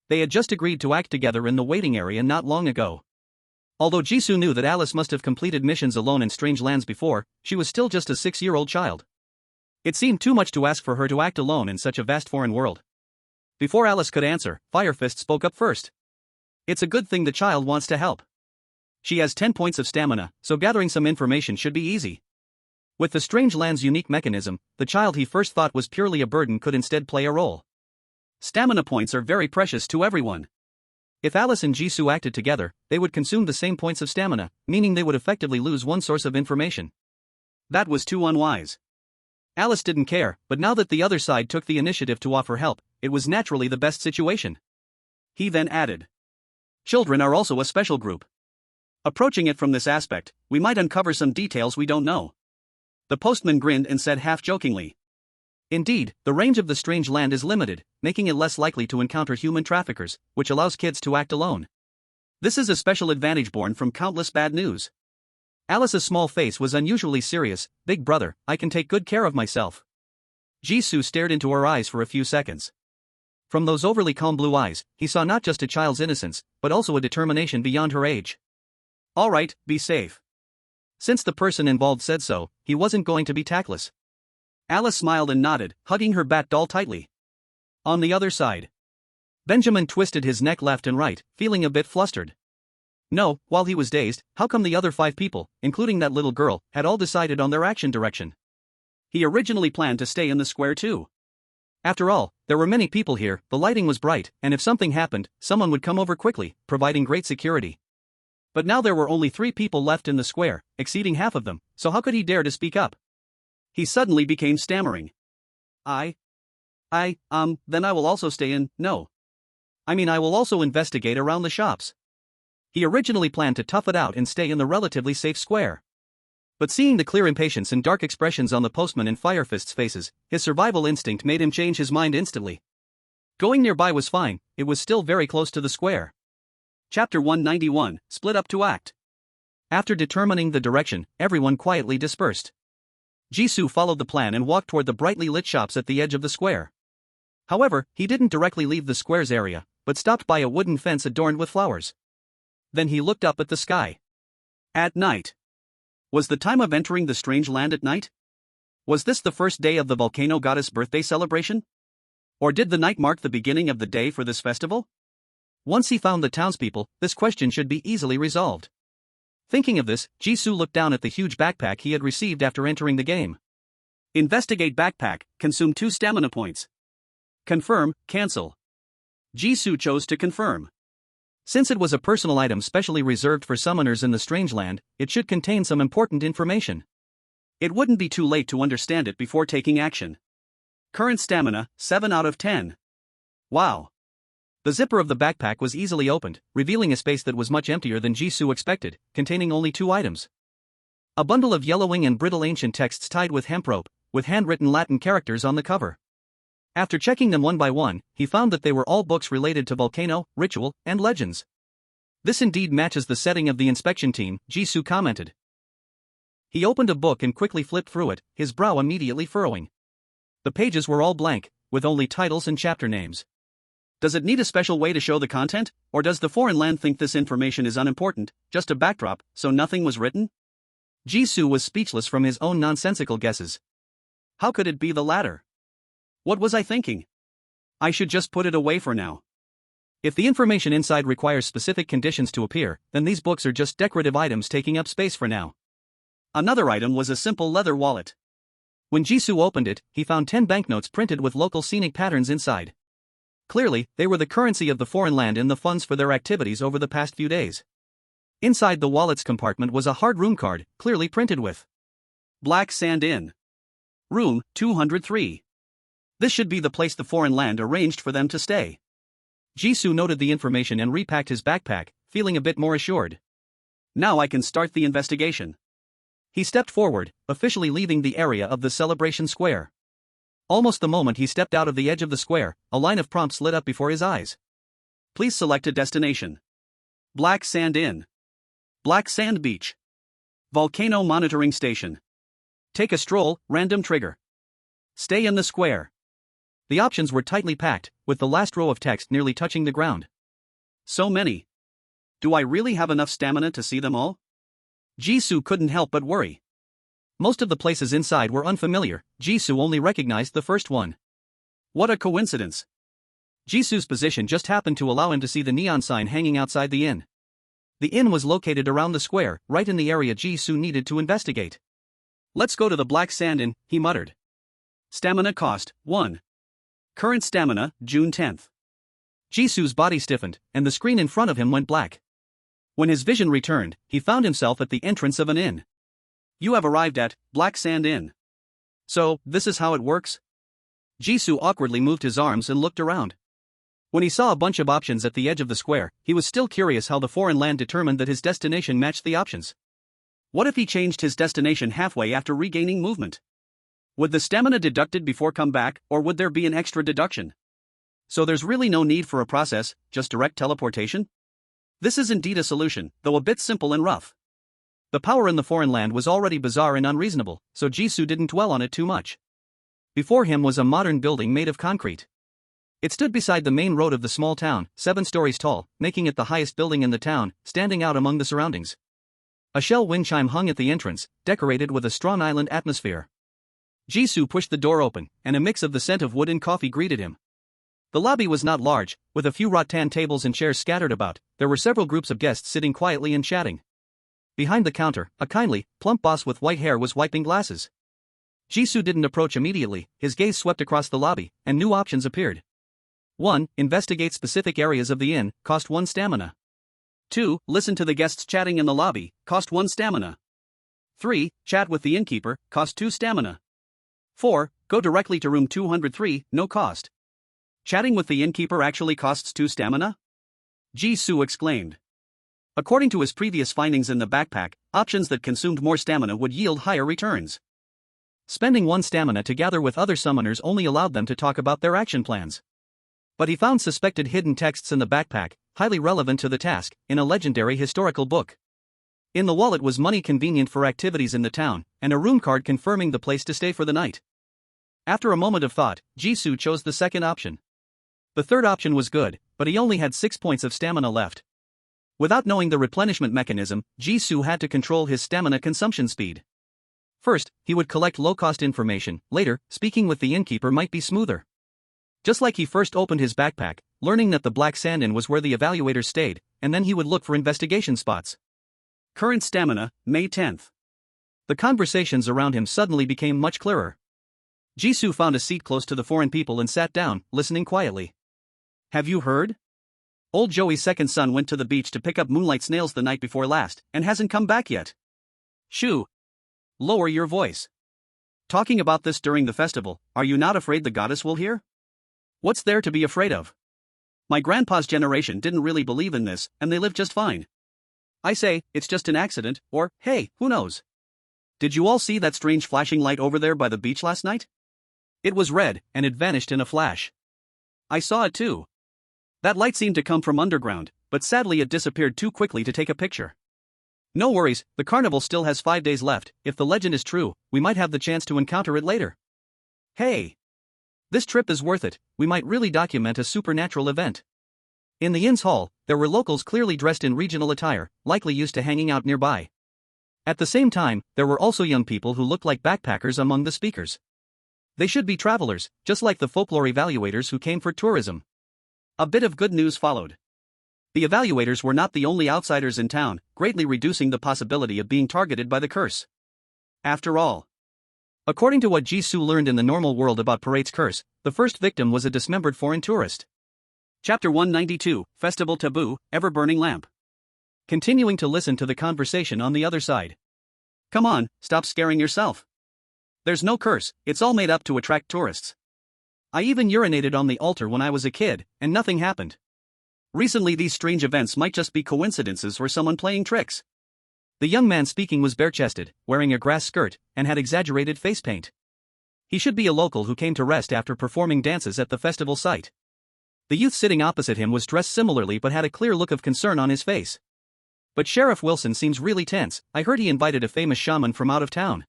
They had just agreed to act together in the waiting area not long ago. Although Jisoo knew that Alice must have completed missions alone in strange lands before, she was still just a 6-year-old child. It seemed too much to ask for her to act alone in such a vast foreign world. Before Alice could answer, Fire Fist spoke up first. It's a good thing the child wants to help. She has 10 points of stamina, so gathering some information should be easy. With the strange land's unique mechanism, the child he first thought was purely a burden could instead play a role. Stamina points are very precious to everyone. If Alice and Jisoo acted together, they would consume the same points of stamina, meaning they would effectively lose one source of information. That was too unwise. Alice didn't care, but now that the other side took the initiative to offer help, it was naturally the best situation. He then added. Children are also a special group. Approaching it from this aspect, we might uncover some details we don't know. The postman grinned and said half-jokingly. Indeed, the range of the strange land is limited, making it less likely to encounter human traffickers, which allows kids to act alone. This is a special advantage born from countless bad news. Alice's small face was unusually serious. Big brother, I can take good care of myself. Jisoo stared into her eyes for a few seconds. From those overly calm blue eyes, he saw not just a child's innocence, but also a determination beyond her age. All right, be safe. Since the person involved said so, he wasn't going to be tactless. Alice smiled and nodded, hugging her bat doll tightly. On the other side, Benjamin twisted his neck left and right, feeling a bit flustered. No, while he was dazed, how come the other 5 people, including that little girl, had all decided on their action direction? He originally planned to stay in the square too. After all, there were many people here, the lighting was bright, and if something happened, someone would come over quickly, providing great security. But now there were only 3 people left in the square, exceeding half of them, so how could he dare to speak up? He suddenly became stammering. Then I will also stay in, no. I will also investigate around the shops. He originally planned to tough it out and stay in the relatively safe square. But seeing the clear impatience and dark expressions on the postman and Fire Fist's faces, his survival instinct made him change his mind instantly. Going nearby was fine, it was still very close to the square. Chapter 191, Split Up to Act. After determining the direction, everyone quietly dispersed. Jisoo followed the plan and walked toward the brightly lit shops at the edge of the square. However, he didn't directly leave the square's area, but stopped by a wooden fence adorned with flowers. Then he looked up at the sky. At night. Was the time of entering the strange land at night? Was this the first day of the volcano goddess' birthday celebration? Or did the night mark the beginning of the day for this festival? Once he found the townspeople, this question should be easily resolved. Thinking of this, Jisoo looked down at the huge backpack he had received after entering the game. Investigate backpack, consume 2 stamina points. Confirm, cancel. Jisoo chose to confirm. Since it was a personal item specially reserved for summoners in the strange land, it should contain some important information. It wouldn't be too late to understand it before taking action. Current stamina, 7 out of 10. Wow. The zipper of the backpack was easily opened, revealing a space that was much emptier than Jisoo expected, containing only 2 items. A bundle of yellowing and brittle ancient texts tied with hemp rope, with handwritten Latin characters on the cover. After checking them one by one, he found that they were all books related to volcano, ritual, and legends. This indeed matches the setting of the inspection team, Jisoo commented. He opened a book and quickly flipped through it, his brow immediately furrowing. The pages were all blank, with only titles and chapter names. Does it need a special way to show the content, or does the foreign land think this information is unimportant, just a backdrop, so nothing was written? Jisoo was speechless from his own nonsensical guesses. How could it be the latter? What was I thinking? I should just put it away for now. If the information inside requires specific conditions to appear, then these books are just decorative items taking up space for now. Another item was a simple leather wallet. When Jisoo opened it, he found 10 banknotes printed with local scenic patterns inside. Clearly, they were the currency of the foreign land and the funds for their activities over the past few days. Inside the wallet's compartment was a hard room card, clearly printed with Black Sand Inn. Room 203. This should be the place the foreign land arranged for them to stay. Jisoo noted the information and repacked his backpack, feeling a bit more assured. Now I can start the investigation. He stepped forward, officially leaving the area of the celebration square. Almost the moment he stepped out of the edge of the square, a line of prompts lit up before his eyes. Please select a destination. Black Sand Inn. Black Sand Beach. Volcano Monitoring Station. Take a stroll, random trigger. Stay in the square. The options were tightly packed, with the last row of text nearly touching the ground. So many. Do I really have enough stamina to see them all? Jisoo couldn't help but worry. Most of the places inside were unfamiliar, Jisoo only recognized the first one. What a coincidence. Jisoo's position just happened to allow him to see the neon sign hanging outside the inn. The inn was located around the square, right in the area Jisoo needed to investigate. Let's go to the Black Sand Inn, he muttered. Stamina cost, 1. Current stamina, June 10th. Jisoo's body stiffened, and the screen in front of him went black. When his vision returned, he found himself at the entrance of an inn. You have arrived at Black Sand Inn. So, this is how it works? Jisoo awkwardly moved his arms and looked around. When he saw a bunch of options at the edge of the square, he was still curious how the foreign land determined that his destination matched the options. What if he changed his destination halfway after regaining movement? Would the stamina deducted before come back, or would there be an extra deduction? So there's really no need for a process, just direct teleportation? This is indeed a solution, though a bit simple and rough. The power in the foreign land was already bizarre and unreasonable, so Jisoo didn't dwell on it too much. Before him was a modern building made of concrete. It stood beside the main road of the small town, 7 stories tall, making it the highest building in the town, standing out among the surroundings. A shell wind chime hung at the entrance, decorated with a strong island atmosphere. Jisoo pushed the door open, and a mix of the scent of wood and coffee greeted him. The lobby was not large, with a few rattan tables and chairs scattered about. There were several groups of guests sitting quietly and chatting. Behind the counter, a kindly, plump boss with white hair was wiping glasses. Jisoo didn't approach immediately, his gaze swept across the lobby, and new options appeared. 1. Investigate specific areas of the inn, cost 1 stamina. 2. Listen to the guests chatting in the lobby, cost 1 stamina. 3. Chat with the innkeeper, cost 2 stamina. 4. Go directly to room 203, no cost. Chatting with the innkeeper actually costs 2 stamina? Jisoo exclaimed. According to his previous findings in the backpack, options that consumed more stamina would yield higher returns. Spending 1 stamina to gather with other summoners only allowed them to talk about their action plans. But he found suspected hidden texts in the backpack, highly relevant to the task, in a legendary historical book. In the wallet was money convenient for activities in the town, and a room card confirming the place to stay for the night. After a moment of thought, Jisoo chose the second option. The third option was good, but he only had 6 points of stamina left. Without knowing the replenishment mechanism, Jisoo had to control his stamina consumption speed. First, he would collect low-cost information, later, speaking with the innkeeper might be smoother. Just like he first opened his backpack, learning that the Black Sand Inn was where the evaluators stayed, and then he would look for investigation spots. Current stamina, May 10th. The conversations around him suddenly became much clearer. Jisoo found a seat close to the foreign people and sat down, listening quietly. Have you heard? Old Joey's second son went to the beach to pick up moonlight snails the night before last, and hasn't come back yet. Shoo! Lower your voice. Talking about this during the festival, are you not afraid the goddess will hear? What's there to be afraid of? My grandpa's generation didn't really believe in this, and they lived just fine. I say, it's just an accident, or, hey, who knows? Did you all see that strange flashing light over there by the beach last night? It was red, and it vanished in a flash. I saw it too. That light seemed to come from underground, but sadly it disappeared too quickly to take a picture. No worries, the carnival still has 5 days left. If the legend is true, we might have the chance to encounter it later. Hey! This trip is worth it, we might really document a supernatural event. In the inn's hall, there were locals clearly dressed in regional attire, likely used to hanging out nearby. At the same time, there were also young people who looked like backpackers among the speakers. They should be travelers, just like the folklore evaluators who came for tourism. A bit of good news followed. The evaluators were not the only outsiders in town, greatly reducing the possibility of being targeted by the curse. After all, according to what Jisoo learned in the normal world about Parade's curse, the first victim was a dismembered foreign tourist. Chapter 192, Festival Taboo, Ever-Burning Lamp. Continuing to listen to the conversation on the other side. Come on, stop scaring yourself. There's no curse, it's all made up to attract tourists. I even urinated on the altar when I was a kid, and nothing happened. Recently, these strange events might just be coincidences or someone playing tricks. The young man speaking was bare-chested, wearing a grass skirt, and had exaggerated face paint. He should be a local who came to rest after performing dances at the festival site. The youth sitting opposite him was dressed similarly but had a clear look of concern on his face. But Sheriff Wilson seems really tense. I heard he invited a famous shaman from out of town.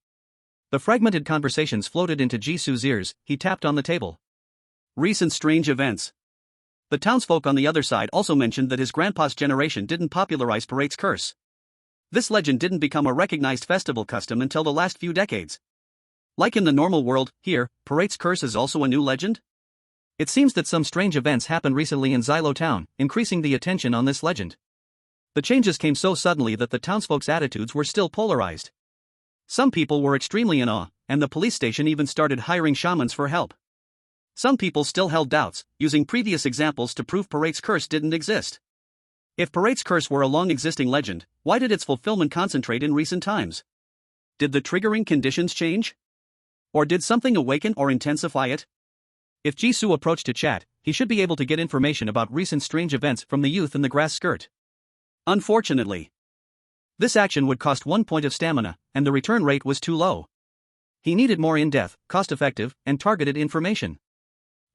The fragmented conversations floated into Jisoo's ears. He tapped on the table. Recent strange events. The townsfolk on the other side also mentioned that his grandpa's generation didn't popularize Parate's curse. This legend didn't become a recognized festival custom until the last few decades. Like in the normal world, here, Parate's curse is also a new legend? It seems that some strange events happened recently in Xylo Town, increasing the attention on this legend. The changes came so suddenly that the townsfolk's attitudes were still polarized. Some people were extremely in awe, and the police station even started hiring shamans for help. Some people still held doubts, using previous examples to prove Parate's curse didn't exist. If Parate's curse were a long-existing legend, why did its fulfillment concentrate in recent times? Did the triggering conditions change? Or did something awaken or intensify it? If Jisoo approached to chat, he should be able to get information about recent strange events from the youth in the grass skirt. Unfortunately, this action would cost 1 point of stamina, and the return rate was too low. He needed more in-depth, cost-effective, and targeted information.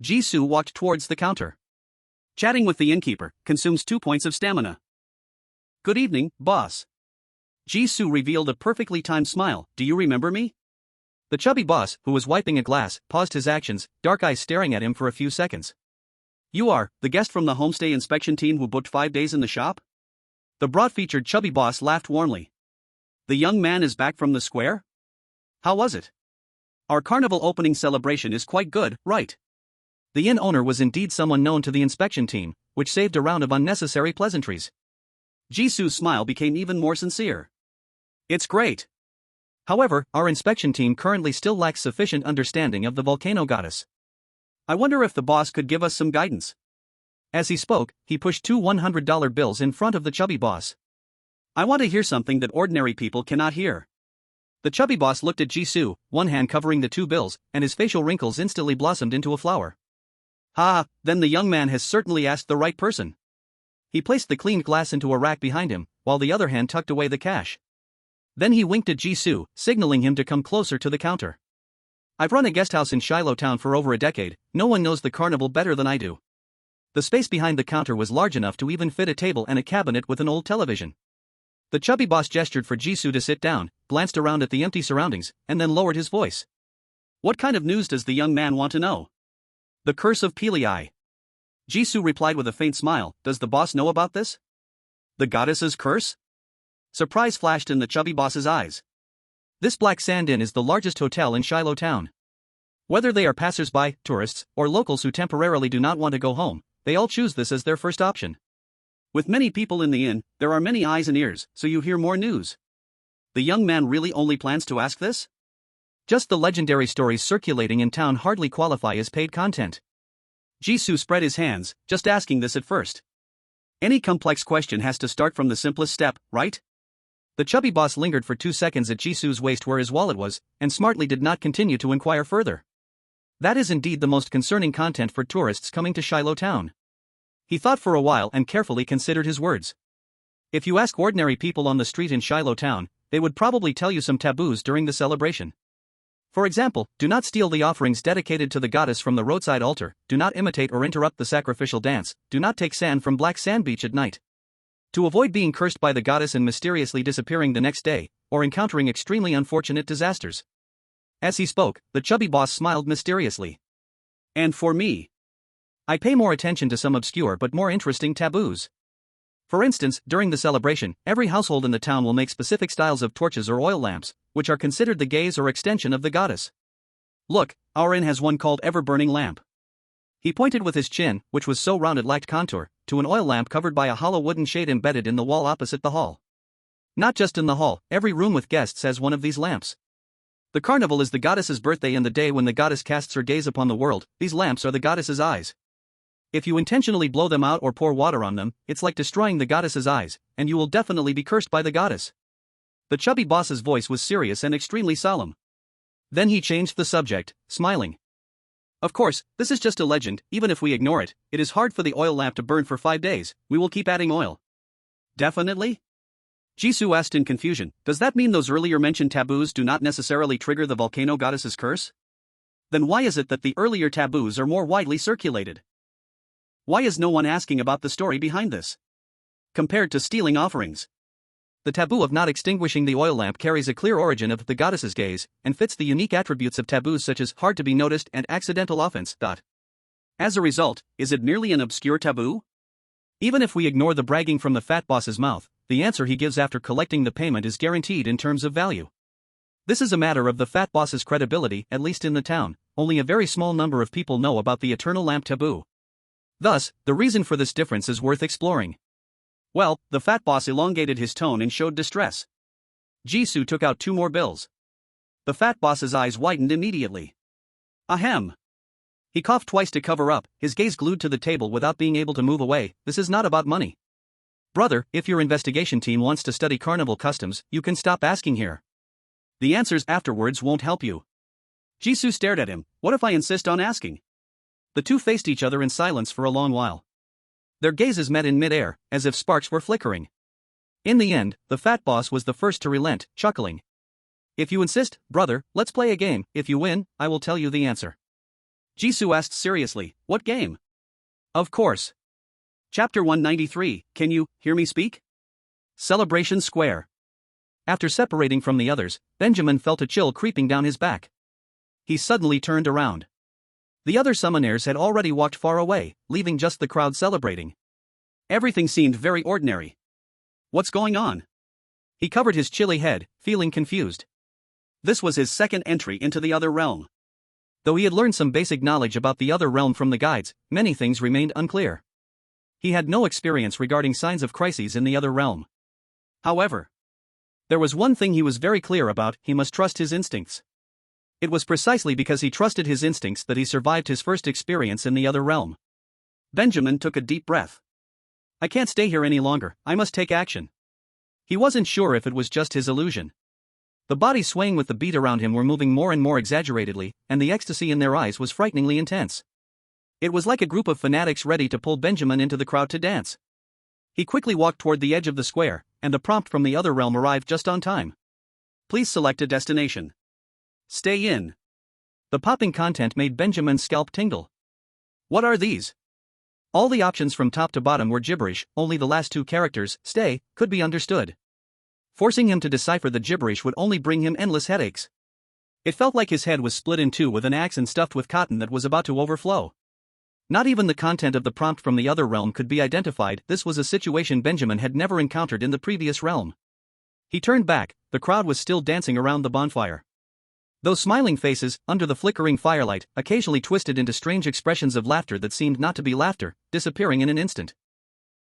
Jisoo walked towards the counter. Chatting with the innkeeper consumes 2 points of stamina. Good evening, boss. Jisoo revealed a perfectly timed smile. Do you remember me? The chubby boss, who was wiping a glass, paused his actions, dark eyes staring at him for a few seconds. You are the guest from the homestay inspection team who booked 5 days in the shop? The broad-featured chubby boss laughed warmly. The young man is back from the square? How was it? Our carnival opening celebration is quite good, right? The inn owner was indeed someone known to the inspection team, which saved a round of unnecessary pleasantries. Jisoo's smile became even more sincere. It's great. However, our inspection team currently still lacks sufficient understanding of the volcano goddess. I wonder if the boss could give us some guidance. As he spoke, he pushed 2 $100 bills in front of the chubby boss. I want to hear something that ordinary people cannot hear. The chubby boss looked at Jisoo, one hand covering the 2 bills, and his facial wrinkles instantly blossomed into a flower. Then the young man has certainly asked the right person. He placed the cleaned glass into a rack behind him, while the other hand tucked away the cash. Then he winked at Jisoo, signaling him to come closer to the counter. I've run a guesthouse in Xylo Town for over a decade. No one knows the carnival better than I do. The space behind the counter was large enough to even fit a table and a cabinet with an old television. The chubby boss gestured for Jisoo to sit down, glanced around at the empty surroundings, and then lowered his voice. What kind of news does the young man want to know? The curse of Peleai. Jisoo replied with a faint smile. Does the boss know about this? The goddess's curse? Surprise flashed in the chubby boss's eyes. This Black Sand Inn is the largest hotel in Xylo Town. Whether they are passers-by, tourists, or locals who temporarily do not want to go home, they all choose this as their first option. With many people in the inn, there are many eyes and ears, so you hear more news. The young man really only plans to ask this? Just the legendary stories circulating in town hardly qualify as paid content. Jisoo spread his hands, just asking this at first. Any complex question has to start from the simplest step, right? The chubby boss lingered for 2 seconds at Jisoo's waist where his wallet was, and smartly did not continue to inquire further. That is indeed the most concerning content for tourists coming to Xylo Town. He thought for a while and carefully considered his words. If you ask ordinary people on the street in Xylo Town, they would probably tell you some taboos during the celebration. For example, do not steal the offerings dedicated to the goddess from the roadside altar, do not imitate or interrupt the sacrificial dance, do not take sand from Black Sand Beach at night. To avoid being cursed by the goddess and mysteriously disappearing the next day, or encountering extremely unfortunate disasters. As he spoke, the chubby boss smiled mysteriously. And for me, I pay more attention to some obscure but more interesting taboos. For instance, during the celebration, every household in the town will make specific styles of torches or oil lamps, which are considered the gaze or extension of the goddess. Look, our inn has one called Ever-Burning Lamp. He pointed with his chin, which was so round it lacked contour, to an oil lamp covered by a hollow wooden shade embedded in the wall opposite the hall. Not just in the hall, every room with guests has one of these lamps. The carnival is the goddess's birthday and the day when the goddess casts her gaze upon the world. These lamps are the goddess's eyes. If you intentionally blow them out or pour water on them, it's like destroying the goddess's eyes, and you will definitely be cursed by the goddess. The chubby boss's voice was serious and extremely solemn. Then he changed the subject, smiling. Of course, this is just a legend. Even if we ignore it, it is hard for the oil lamp to burn for 5 days. We will keep adding oil. Definitely? Jisoo asked in confusion. Does that mean those earlier mentioned taboos do not necessarily trigger the volcano goddess's curse? Then why is it that the earlier taboos are more widely circulated? Why is no one asking about the story behind this? Compared to stealing offerings, the taboo of not extinguishing the oil lamp carries a clear origin of the goddess's gaze, and fits the unique attributes of taboos such as hard to be noticed and accidental offense. As a result, is it merely an obscure taboo? Even if we ignore the bragging from the fat boss's mouth, the answer he gives after collecting the payment is guaranteed in terms of value. This is a matter of the fat boss's credibility, at least in the town. Only a very small number of people know about the eternal lamp taboo. Thus, the reason for this difference is worth exploring. Well, the fat boss elongated his tone and showed distress. Jisoo took out 2 more bills. The fat boss's eyes widened immediately. Ahem. He coughed twice to cover up, his gaze glued to the table without being able to move away. This is not about money. Brother, if your investigation team wants to study carnival customs, you can stop asking here. The answers afterwards won't help you. Jisoo stared at him. What if I insist on asking? The two faced each other in silence for a long while. Their gazes met in mid-air, as if sparks were flickering. In the end, the fat boss was the first to relent, chuckling. If you insist, brother, let's play a game. If you win, I will tell you the answer. Jisoo asked seriously, what game? Of course. Chapter 193, Can you hear me speak? Celebration Square. After separating from the others, Benjamin felt a chill creeping down his back. He suddenly turned around. The other summonaires had already walked far away, leaving just the crowd celebrating. Everything seemed very ordinary. What's going on? He covered his chilly head, feeling confused. This was his second entry into the other realm. Though he had learned some basic knowledge about the other realm from the guides, many things remained unclear. He had no experience regarding signs of crises in the other realm. However, there was one thing he was very clear about: he must trust his instincts. It was precisely because he trusted his instincts that he survived his first experience in the other realm. Benjamin took a deep breath. I can't stay here any longer, I must take action. He wasn't sure if it was just his illusion. The bodies swaying with the beat around him were moving more and more exaggeratedly, and the ecstasy in their eyes was frighteningly intense. It was like a group of fanatics ready to pull Benjamin into the crowd to dance. He quickly walked toward the edge of the square, and the prompt from the other realm arrived just on time. Please select a destination. Stay in. The popping content made Benjamin's scalp tingle. What are these? All the options from top to bottom were gibberish, only the last 2 characters, stay, could be understood. Forcing him to decipher the gibberish would only bring him endless headaches. It felt like his head was split in 2 with an axe and stuffed with cotton that was about to overflow. Not even the content of the prompt from the other realm could be identified. This was a situation Benjamin had never encountered in the previous realm. He turned back, the crowd was still dancing around the bonfire. Those smiling faces, under the flickering firelight, occasionally twisted into strange expressions of laughter that seemed not to be laughter, disappearing in an instant.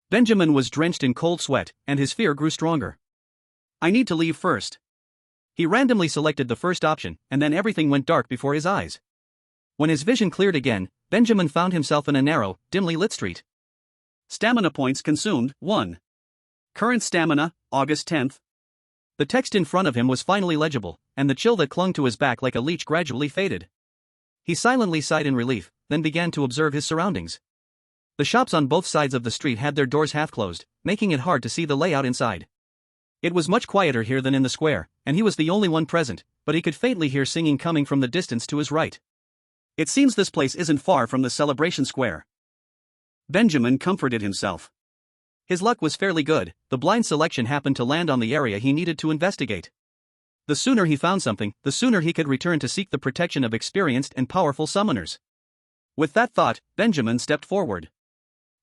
Benjamin was drenched in cold sweat, and his fear grew stronger. I need to leave first. He randomly selected the first option, and then everything went dark before his eyes. When his vision cleared again, Benjamin found himself in a narrow, dimly lit street. Stamina points consumed, 1. Current stamina, August 10th. The text in front of him was finally legible, and the chill that clung to his back like a leech gradually faded. He silently sighed in relief, then began to observe his surroundings. The shops on both sides of the street had their doors half closed, making it hard to see the layout inside. It was much quieter here than in the square, and he was the only one present, but he could faintly hear singing coming from the distance to his right. It seems this place isn't far from the celebration square. Benjamin comforted himself. His luck was fairly good, the blind selection happened to land on the area he needed to investigate. The sooner he found something, the sooner he could return to seek the protection of experienced and powerful summoners. With that thought, Benjamin stepped forward.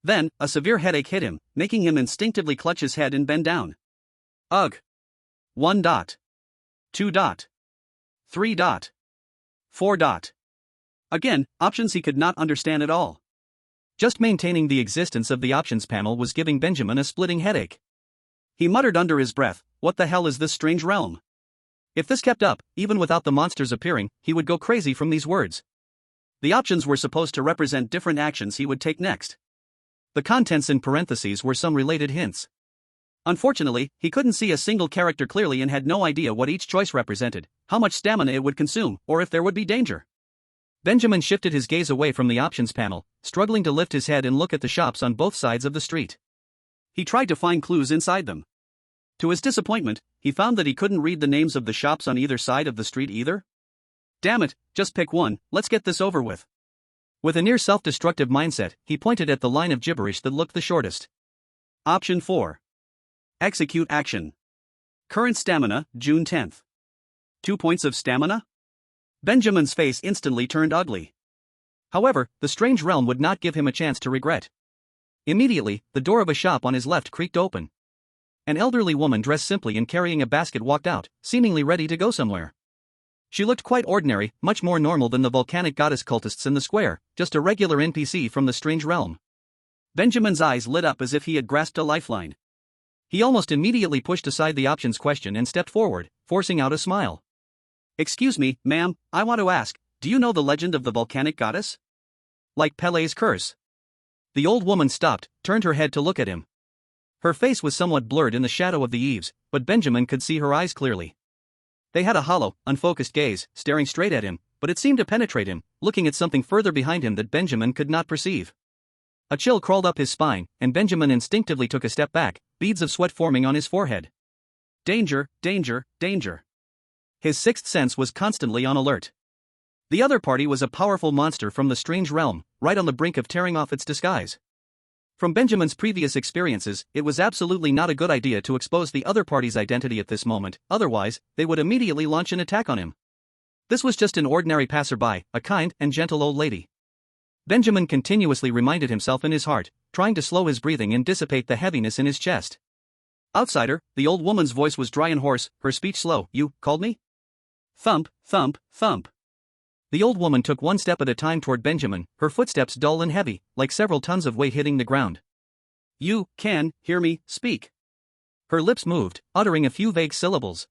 Then, a severe headache hit him, making him instinctively clutch his head and bend down. Ugh. 1. 2. 3. 4. Again, options he could not understand at all. Just maintaining the existence of the options panel was giving Benjamin a splitting headache. He muttered under his breath, what the hell is this strange realm? If this kept up, even without the monsters appearing, he would go crazy from these words. The options were supposed to represent different actions he would take next. The contents in parentheses were some related hints. Unfortunately, he couldn't see a single character clearly and had no idea what each choice represented, how much stamina it would consume, or if there would be danger. Benjamin shifted his gaze away from the options panel, struggling to lift his head and look at the shops on both sides of the street. He tried to find clues inside them. To his disappointment, he found that he couldn't read the names of the shops on either side of the street either. Damn it, just pick one, let's get this over with. With a near self-destructive mindset, he pointed at the line of gibberish that looked the shortest. Option 4. Execute action. Current stamina, June 10th. 2 points of stamina? Benjamin's face instantly turned ugly. However, the strange realm would not give him a chance to regret. Immediately, the door of a shop on his left creaked open. An elderly woman dressed simply and carrying a basket walked out, seemingly ready to go somewhere. She looked quite ordinary, much more normal than the volcanic goddess cultists in the square, just a regular NPC from the strange realm. Benjamin's eyes lit up as if he had grasped a lifeline. He almost immediately pushed aside the options question and stepped forward, forcing out a smile. Excuse me, ma'am, I want to ask, do you know the legend of the volcanic goddess? Like Pele's curse. The old woman stopped, turned her head to look at him. Her face was somewhat blurred in the shadow of the eaves, but Benjamin could see her eyes clearly. They had a hollow, unfocused gaze, staring straight at him, but it seemed to penetrate him, looking at something further behind him that Benjamin could not perceive. A chill crawled up his spine, and Benjamin instinctively took a step back, beads of sweat forming on his forehead. Danger, danger, danger. His sixth sense was constantly on alert. The other party was a powerful monster from the strange realm, right on the brink of tearing off its disguise. From Benjamin's previous experiences, it was absolutely not a good idea to expose the other party's identity at this moment, otherwise, they would immediately launch an attack on him. This was just an ordinary passerby, a kind and gentle old lady. Benjamin continuously reminded himself in his heart, trying to slow his breathing and dissipate the heaviness in his chest. Outsider, the old woman's voice was dry and hoarse, her speech slow. You called me? Thump, thump, thump. The old woman took one step at a time toward Benjamin, her footsteps dull and heavy, like several tons of weight hitting the ground. You can hear me speak. Her lips moved, uttering a few vague syllables.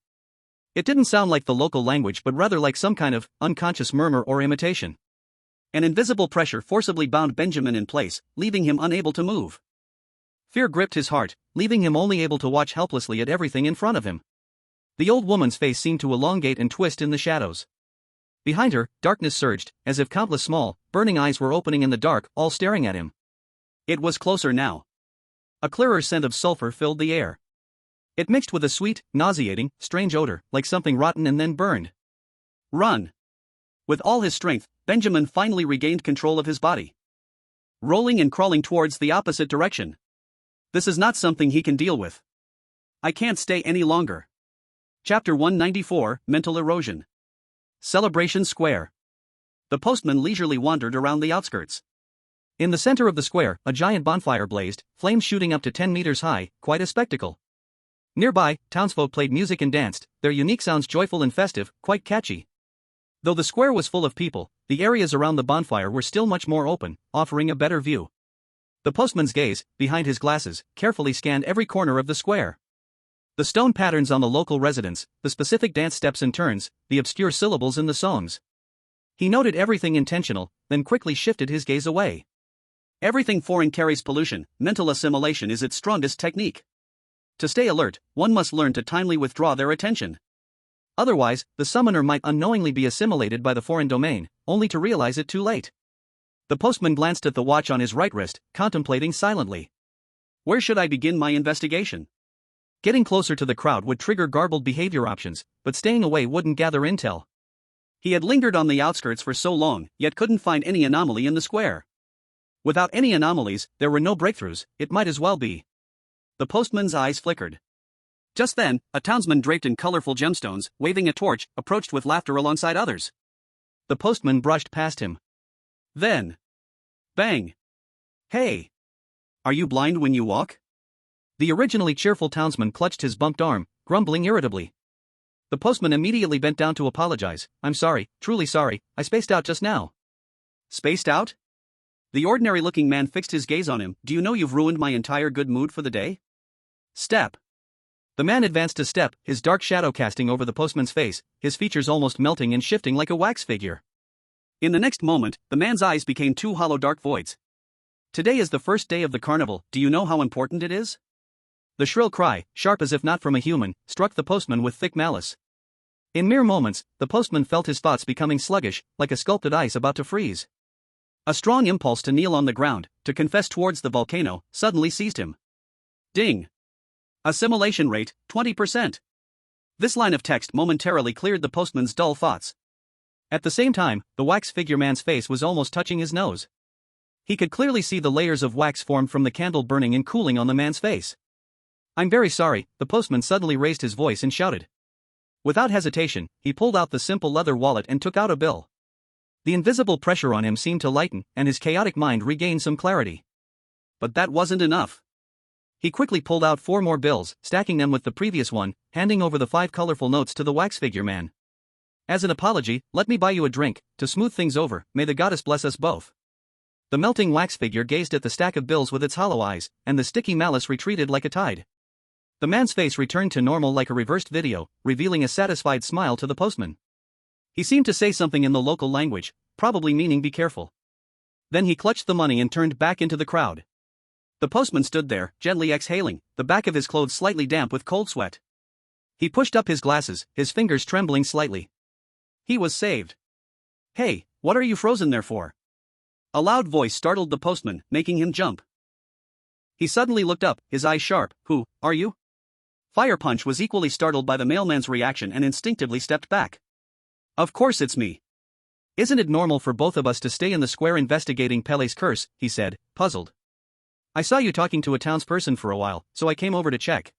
It didn't sound like the local language but rather like some kind of unconscious murmur or imitation. An invisible pressure forcibly bound Benjamin in place, leaving him unable to move. Fear gripped his heart, leaving him only able to watch helplessly at everything in front of him. The old woman's face seemed to elongate and twist in the shadows. Behind her, darkness surged, as if countless small, burning eyes were opening in the dark, all staring at him. It was closer now. A clearer scent of sulfur filled the air. It mixed with a sweet, nauseating, strange odor, like something rotten and then burned. Run! With all his strength, Benjamin finally regained control of his body. Rolling and crawling towards the opposite direction. This is not something he can deal with. I can't stay any longer. Chapter 194, Mental Erosion. Celebration Square. The postman leisurely wandered around the outskirts. In the center of the square, a giant bonfire blazed, flames shooting up to 10 meters high, quite a spectacle. Nearby, townsfolk played music and danced, their unique sounds joyful and festive, quite catchy. Though the square was full of people, the areas around the bonfire were still much more open, offering a better view. The postman's gaze, behind his glasses, carefully scanned every corner of the square. The stone patterns on the local residents, the specific dance steps and turns, the obscure syllables in the songs. He noted everything intentional, then quickly shifted his gaze away. Everything foreign carries pollution, mental assimilation is its strongest technique. To stay alert, one must learn to timely withdraw their attention. Otherwise, the summoner might unknowingly be assimilated by the foreign domain, only to realize it too late. The postman glanced at the watch on his right wrist, contemplating silently. Where should I begin my investigation? Getting closer to the crowd would trigger garbled behavior options, but staying away wouldn't gather intel. He had lingered on the outskirts for so long, yet couldn't find any anomaly in the square. Without any anomalies, there were no breakthroughs, it might as well be. The postman's eyes flickered. Just then, a townsman draped in colorful gemstones, waving a torch, approached with laughter alongside others. The postman brushed past him. Then. Bang! Hey! Are you blind when you walk? The originally cheerful townsman clutched his bumped arm, grumbling irritably. The postman immediately bent down to apologize. I'm sorry, truly sorry, I spaced out just now. Spaced out? The ordinary-looking man fixed his gaze on him. Do you know you've ruined my entire good mood for the day? Step. The man advanced a step, his dark shadow casting over the postman's face, his features almost melting and shifting like a wax figure. In the next moment, the man's eyes became two hollow dark voids. Today is the first day of the carnival, do you know how important it is? The shrill cry, sharp as if not from a human, struck the postman with thick malice. In mere moments, the postman felt his thoughts becoming sluggish, like a sculpted ice about to freeze. A strong impulse to kneel on the ground, to confess towards the volcano, suddenly seized him. Ding! Assimilation rate, 20%. This line of text momentarily cleared the postman's dull thoughts. At the same time, the wax figure man's face was almost touching his nose. He could clearly see the layers of wax formed from the candle burning and cooling on the man's face. "I'm very sorry," the postman suddenly raised his voice and shouted. Without hesitation, he pulled out the simple leather wallet and took out a bill. The invisible pressure on him seemed to lighten, and his chaotic mind regained some clarity. But that wasn't enough. He quickly pulled out 4 more bills, stacking them with the previous one, handing over the 5 colorful notes to the wax figure man. "As an apology, let me buy you a drink, to smooth things over, may the goddess bless us both." The melting wax figure gazed at the stack of bills with its hollow eyes, and the sticky malice retreated like a tide. The man's face returned to normal like a reversed video, revealing a satisfied smile to the postman. He seemed to say something in the local language, probably meaning be careful. Then he clutched the money and turned back into the crowd. The postman stood there, gently exhaling, the back of his clothes slightly damp with cold sweat. He pushed up his glasses, his fingers trembling slightly. He was saved. "Hey, what are you frozen there for?" A loud voice startled the postman, making him jump. He suddenly looked up, his eyes sharp. "Who are you?" Fire Punch was equally startled by the mailman's reaction and instinctively stepped back. "Of course it's me. Isn't it normal for both of us to stay in the square investigating Pele's curse?" he said, puzzled. "I saw you talking to a townsperson for a while, so I came over to check.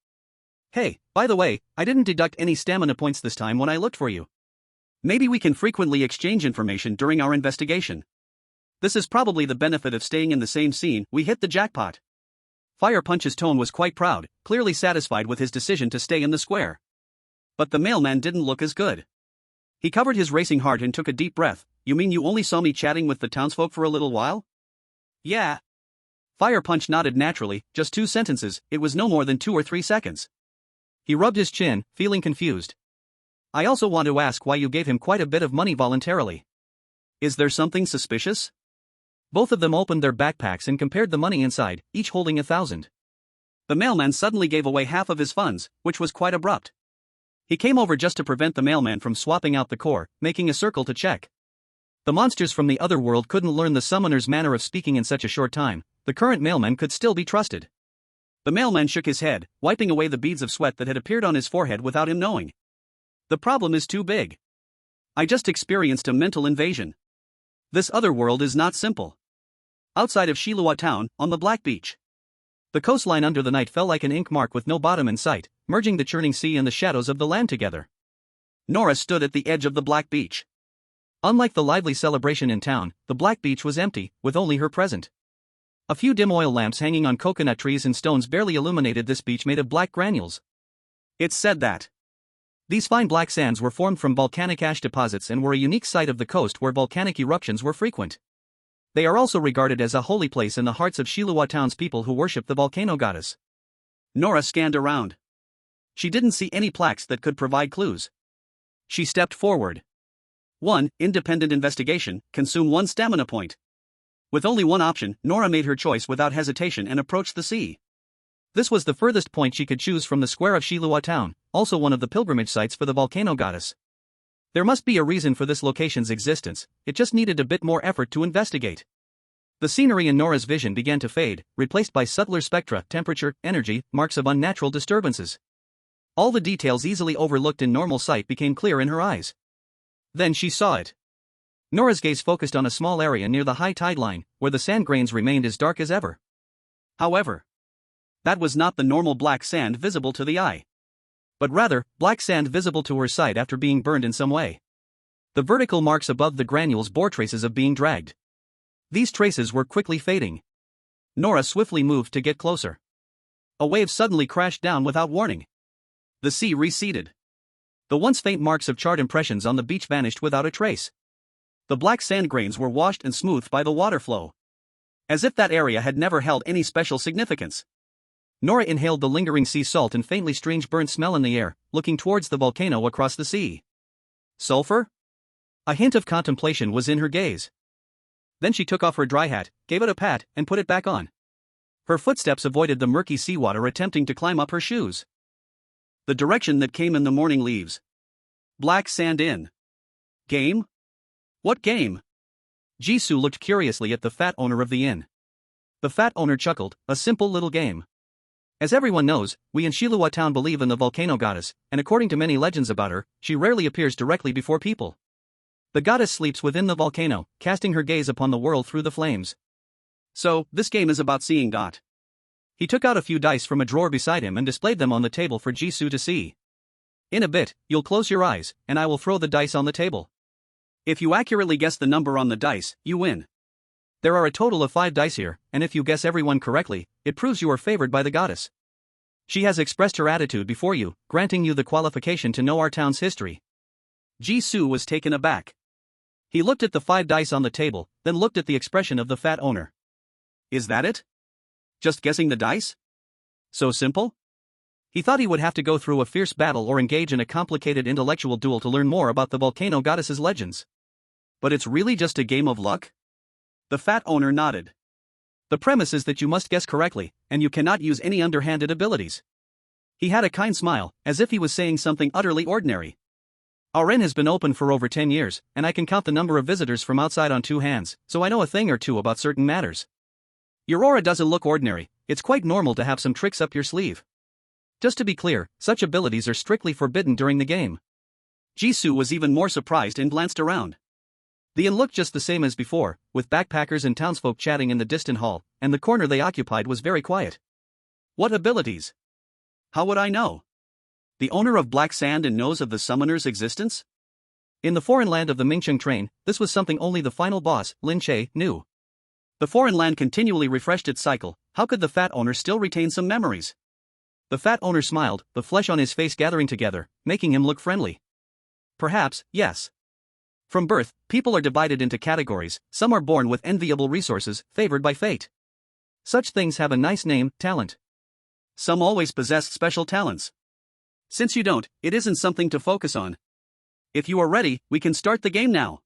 Hey, by the way, I didn't deduct any stamina points this time when I looked for you. Maybe we can frequently exchange information during our investigation. This is probably the benefit of staying in the same scene. We hit the jackpot." Fire Punch's tone was quite proud, clearly satisfied with his decision to stay in the square. But the mailman didn't look as good. He covered his racing heart and took a deep breath. "You mean you only saw me chatting with the townsfolk for a little while?" "Yeah." Fire Punch nodded naturally, "just 2 sentences, it was no more than 2 or 3 seconds. He rubbed his chin, feeling confused. "I also want to ask why you gave him quite a bit of money voluntarily. Is there something suspicious?" Both of them opened their backpacks and compared the money inside, each holding 1,000. The mailman suddenly gave away half of his funds, which was quite abrupt. He came over just to prevent the mailman from swapping out the core, making a circle to check. The monsters from the other world couldn't learn the summoner's manner of speaking in such a short time. The current mailman could still be trusted. The mailman shook his head, wiping away the beads of sweat that had appeared on his forehead without him knowing. "The problem is too big. I just experienced a mental invasion. This other world is not simple." Outside of Shilua town, on the Black Beach. The coastline under the night fell like an ink mark with no bottom in sight, merging the churning sea and the shadows of the land together. Nora stood at the edge of the Black Beach. Unlike the lively celebration in town, the Black Beach was empty, with only her present. A few dim oil lamps hanging on coconut trees and stones barely illuminated this beach made of black granules. It's said that these fine black sands were formed from volcanic ash deposits and were a unique site of the coast where volcanic eruptions were frequent. They are also regarded as a holy place in the hearts of Shilua town's people who worship the volcano goddess. Nora scanned around. She didn't see any plaques that could provide clues. She stepped forward. 1. Independent investigation, consume 1 stamina point. With only one option, Nora made her choice without hesitation and approached the sea. This was the furthest point she could choose from the square of Shilua town, also one of the pilgrimage sites for the volcano goddess. There must be a reason for this location's existence, it just needed a bit more effort to investigate. The scenery in Nora's vision began to fade, replaced by subtler spectra, temperature, energy, marks of unnatural disturbances. All the details easily overlooked in normal sight became clear in her eyes. Then she saw it. Nora's gaze focused on a small area near the high tide line, where the sand grains remained as dark as ever. However, that was not the normal black sand visible to the eye, but rather, black sand visible to her sight after being burned in some way. The vertical marks above the granules bore traces of being dragged. These traces were quickly fading. Nora swiftly moved to get closer. A wave suddenly crashed down without warning. The sea receded. The once faint marks of charred impressions on the beach vanished without a trace. The black sand grains were washed and smoothed by the water flow, as if that area had never held any special significance. Nora inhaled the lingering sea salt and faintly strange burnt smell in the air, looking towards the volcano across the sea. Sulfur? A hint of contemplation was in her gaze. Then she took off her dry hat, gave it a pat, and put it back on. Her footsteps avoided the murky seawater attempting to climb up her shoes. The direction that came in the morning leaves. Black sand in. Game? What game? Jisoo looked curiously at the fat owner of the inn. The fat owner chuckled, a simple little game. As everyone knows, we in Shilua town believe in the volcano goddess, and according to many legends about her, she rarely appears directly before people. The goddess sleeps within the volcano, casting her gaze upon the world through the flames. So, this game is about seeing God. He took out a few dice from a drawer beside him and displayed them on the table for Jisoo to see. In a bit, you'll close your eyes, and I will throw the dice on the table. If you accurately guess the number on the dice, you win. There are a total of 5 dice here, and if you guess every one correctly, it proves you are favored by the goddess. She has expressed her attitude before you, granting you the qualification to know our town's history. Jisoo was taken aback. He looked at the 5 dice on the table, then looked at the expression of the fat owner. Is that it? Just guessing the dice? So simple? He thought he would have to go through a fierce battle or engage in a complicated intellectual duel to learn more about the volcano goddess's legends. But it's really just a game of luck? The fat owner nodded. The premise is that you must guess correctly, and you cannot use any underhanded abilities. He had a kind smile, as if he was saying something utterly ordinary. Our inn has been open for over 10 years, and I can count the number of visitors from outside on 2 hands, so I know a thing or two about certain matters. Your aura doesn't look ordinary, it's quite normal to have some tricks up your sleeve. Just to be clear, such abilities are strictly forbidden during the game. Jisoo was even more surprised and glanced around. The inn looked just the same as before, with backpackers and townsfolk chatting in the distant hall, and the corner they occupied was very quiet. What abilities? How would I know? The owner of Black Sand and knows of the summoner's existence? In the foreign land of the Mingcheng train, this was something only the final boss, Lin Che, knew. The foreign land continually refreshed its cycle. How could the fat owner still retain some memories? The fat owner smiled, the flesh on his face gathering together, making him look friendly. Perhaps, yes. From birth, people are divided into categories. Some are born with enviable resources, favored by fate. Such things have a nice name, talent. Some always possess special talents. Since you don't, it isn't something to focus on. If you are ready, we can start the game now.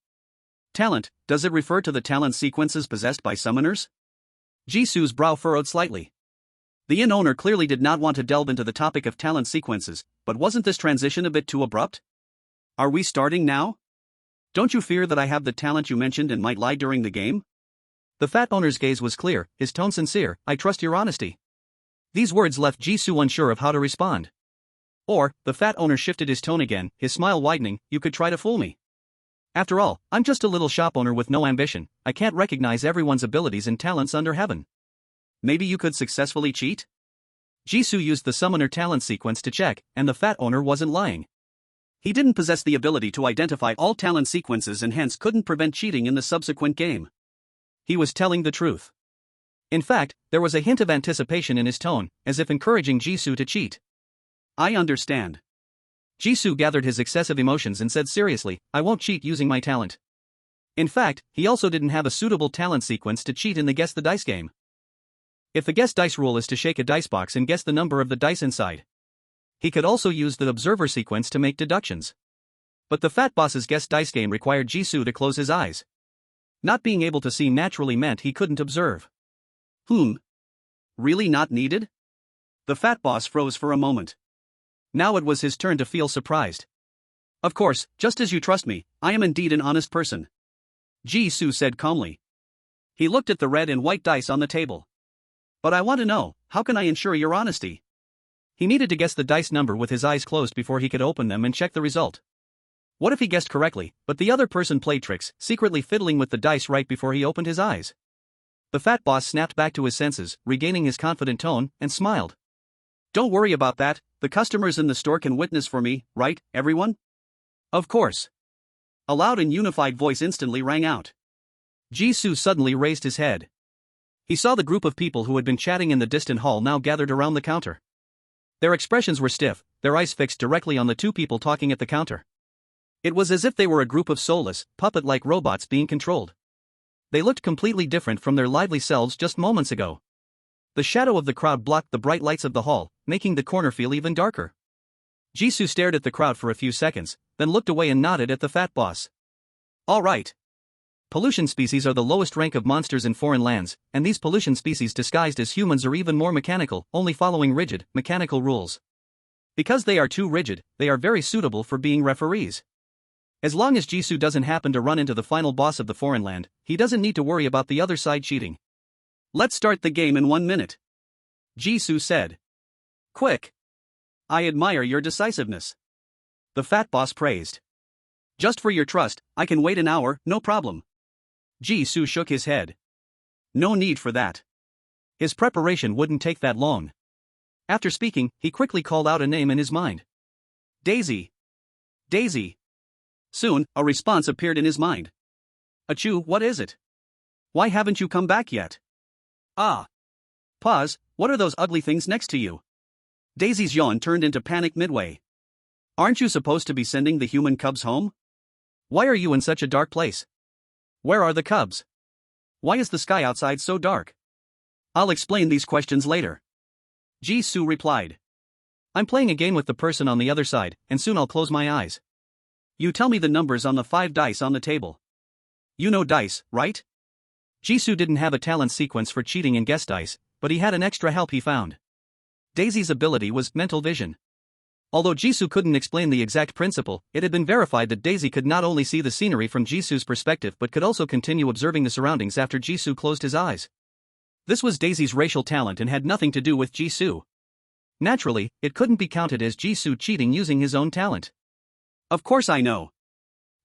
Talent, does it refer to the talent sequences possessed by summoners? Jisoo's brow furrowed slightly. The inn owner clearly did not want to delve into the topic of talent sequences, but wasn't this transition a bit too abrupt? Are we starting now? Don't you fear that I have the talent you mentioned and might lie during the game? The fat owner's gaze was clear, his tone sincere. I trust your honesty. These words left Jisoo unsure of how to respond. Or, the fat owner shifted his tone again, his smile widening, you could try to fool me. After all, I'm just a little shop owner with no ambition. I can't recognize everyone's abilities and talents under heaven. Maybe you could successfully cheat? Jisoo used the summoner talent sequence to check, and the fat owner wasn't lying. He didn't possess the ability to identify all talent sequences and hence couldn't prevent cheating in the subsequent game. He was telling the truth. In fact, there was a hint of anticipation in his tone, as if encouraging Jisoo to cheat. I understand. Jisoo gathered his excessive emotions and said seriously, I won't cheat using my talent. In fact, he also didn't have a suitable talent sequence to cheat in the Guess the Dice game. If the Guess Dice rule is to shake a dice box and guess the number of the dice inside, he could also use the Observer sequence to make deductions. But the Fat Boss's Guess Dice game required Jisoo to close his eyes. Not being able to see naturally meant he couldn't observe. Really not needed? The Fat Boss froze for a moment. Now it was his turn to feel surprised. Of course, just as you trust me, I am indeed an honest person. Jisoo said calmly. He looked at the red and white dice on the table. But I want to know, how can I ensure your honesty? He needed to guess the dice number with his eyes closed before he could open them and check the result. What if he guessed correctly, but the other person played tricks, secretly fiddling with the dice right before he opened his eyes? The Fat Boss snapped back to his senses, regaining his confident tone, and smiled. Don't worry about that, the customers in the store can witness for me, right, everyone? Of course. A loud and unified voice instantly rang out. Jisoo suddenly raised his head. He saw the group of people who had been chatting in the distant hall now gathered around the counter. Their expressions were stiff, their eyes fixed directly on the 2 people talking at the counter. It was as if they were a group of soulless, puppet-like robots being controlled. They looked completely different from their lively selves just moments ago. The shadow of the crowd blocked the bright lights of the hall, making the corner feel even darker. Jisoo stared at the crowd for a few seconds, then looked away and nodded at the Fat Boss. All right. Pollution species are the lowest rank of monsters in foreign lands, and these pollution species disguised as humans are even more mechanical, only following rigid, mechanical rules. Because they are too rigid, they are very suitable for being referees. As long as Jisoo doesn't happen to run into the final boss of the foreign land, he doesn't need to worry about the other side cheating. Let's start the game in 1 minute. Jisoo said. Quick. I admire your decisiveness. The fat boss praised. Just for your trust, I can wait an hour, no problem. Jisoo shook his head. No need for that. His preparation wouldn't take that long. After speaking, he quickly called out a name in his mind. Daisy. Daisy. Soon, a response appeared in his mind. Achoo, what is it? Why haven't you come back yet? Ah. Pause, what are those ugly things next to you? Daisy's yawn turned into panic midway. Aren't you supposed to be sending the human cubs home? Why are you in such a dark place? Where are the cubs? Why is the sky outside so dark? I'll explain these questions later. Jisoo replied. I'm playing a game with the person on the other side, and soon I'll close my eyes. You tell me the numbers on the 5 dice on the table. You know dice, right? Jisoo didn't have a talent sequence for cheating in guess dice, but he had an extra help he found. Daisy's ability was mental vision. Although Jisoo couldn't explain the exact principle, it had been verified that Daisy could not only see the scenery from Jisoo's perspective but could also continue observing the surroundings after Jisoo closed his eyes. This was Daisy's racial talent and had nothing to do with Jisoo. Naturally, it couldn't be counted as Jisoo cheating using his own talent. Of course I know.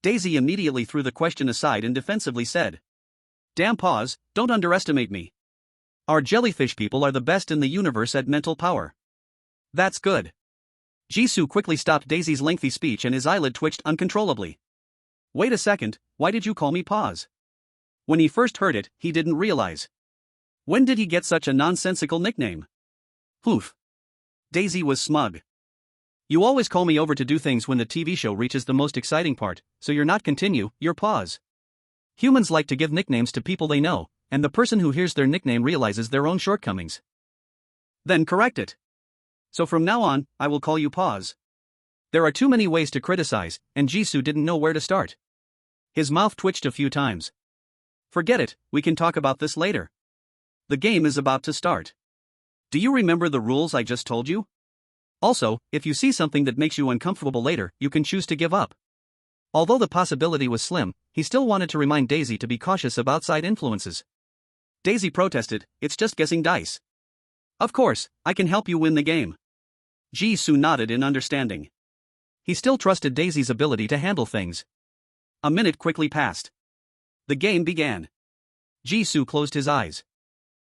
Daisy immediately threw the question aside and defensively said. Damn, pause, don't underestimate me. Our jellyfish people are the best in the universe at mental power. That's good. Jisoo quickly stopped Daisy's lengthy speech and his eyelid twitched uncontrollably. Wait a second, why did you call me pause? When he first heard it, he didn't realize. When did he get such a nonsensical nickname? Poof. Daisy was smug. You always call me over to do things when the TV show reaches the most exciting part, so you're not continue, you're pause. Humans like to give nicknames to people they know, and the person who hears their nickname realizes their own shortcomings. Then correct it. So from now on, I will call you pause. There are too many ways to criticize, and Jisoo didn't know where to start. His mouth twitched a few times. Forget it, we can talk about this later. The game is about to start. Do you remember the rules I just told you? Also, if you see something that makes you uncomfortable later, you can choose to give up. Although the possibility was slim, he still wanted to remind Daisy to be cautious of outside influences. Daisy protested, it's just guessing dice. Of course, I can help you win the game. Jisoo nodded in understanding. He still trusted Daisy's ability to handle things. A minute quickly passed. The game began. Jisoo closed his eyes.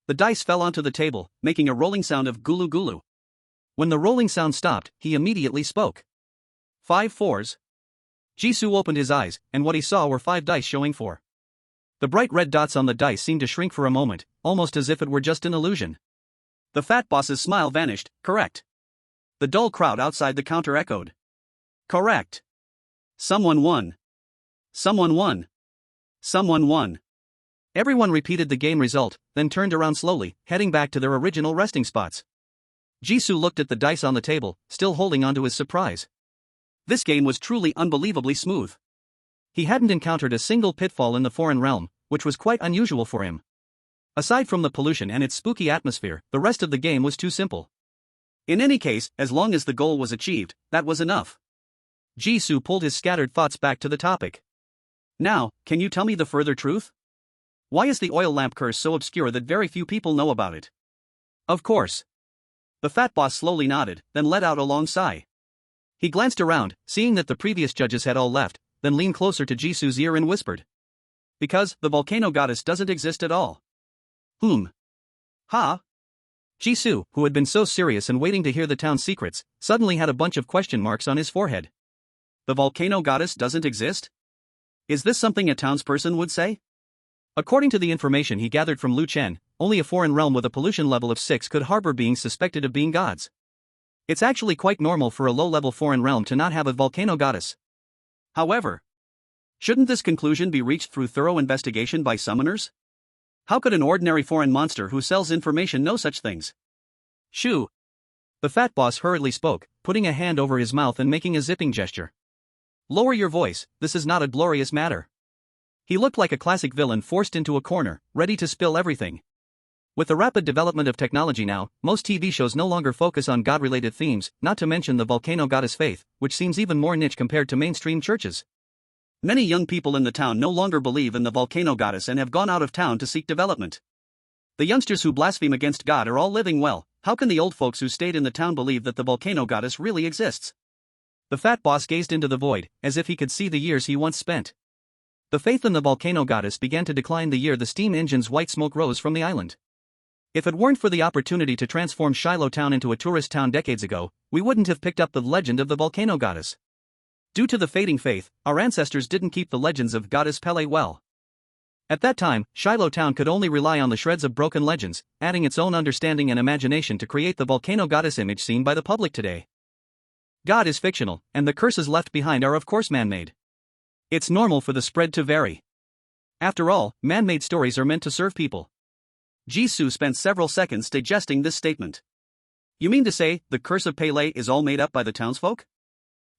The dice fell onto the table, making a rolling sound of gulu gulu. When the rolling sound stopped, he immediately spoke. 5 fours. Jisoo opened his eyes, and what he saw were 5 dice showing 4. The bright red dots on the dice seemed to shrink for a moment, almost as if it were just an illusion. The fat boss's smile vanished, correct. The dull crowd outside the counter echoed. Correct. Someone won. Someone won. Someone won. Everyone repeated the game result, then turned around slowly, heading back to their original resting spots. Jisoo looked at the dice on the table, still holding on to his surprise. This game was truly unbelievably smooth. He hadn't encountered a single pitfall in the foreign realm, which was quite unusual for him. Aside from the pollution and its spooky atmosphere, the rest of the game was too simple. In any case, as long as the goal was achieved, that was enough. Jisoo pulled his scattered thoughts back to the topic. Now, can you tell me the further truth? Why is the oil lamp curse so obscure that very few people know about it? Of course. The fat boss slowly nodded, then let out a long sigh. He glanced around, seeing that the previous judges had all left, then leaned closer to Jisoo's ear and whispered. Because the volcano goddess doesn't exist at all. Ha? Jisoo, who had been so serious and waiting to hear the town's secrets, suddenly had a bunch of question marks on his forehead. The volcano goddess doesn't exist? Is this something a townsperson would say? According to the information he gathered from Lu Chen, only a foreign realm with a pollution level of 6 could harbor beings suspected of being gods. It's actually quite normal for a low-level foreign realm to not have a volcano goddess. However, shouldn't this conclusion be reached through thorough investigation by summoners? How could an ordinary foreign monster who sells information know such things? Shoo! The fat boss hurriedly spoke, putting a hand over his mouth and making a zipping gesture. Lower your voice, this is not a glorious matter. He looked like a classic villain forced into a corner, ready to spill everything. With the rapid development of technology now, most TV shows no longer focus on God-related themes, not to mention the volcano goddess faith, which seems even more niche compared to mainstream churches. Many young people in the town no longer believe in the volcano goddess and have gone out of town to seek development. The youngsters who blaspheme against God are all living well. How can the old folks who stayed in the town believe that the volcano goddess really exists? The fat boss gazed into the void, as if he could see the years he once spent. The faith in the volcano goddess began to decline the year the steam engine's white smoke rose from the island. If it weren't for the opportunity to transform Shiloh Town into a tourist town decades ago, we wouldn't have picked up the legend of the volcano goddess. Due to the fading faith, our ancestors didn't keep the legends of Goddess Pele well. At that time, Shiloh Town could only rely on the shreds of broken legends, adding its own understanding and imagination to create the volcano goddess image seen by the public today. God is fictional, and the curses left behind are of course man-made. It's normal for the spread to vary. After all, man-made stories are meant to serve people. Jisoo spent several seconds digesting this statement. You mean to say, the curse of Pele is all made up by the townsfolk?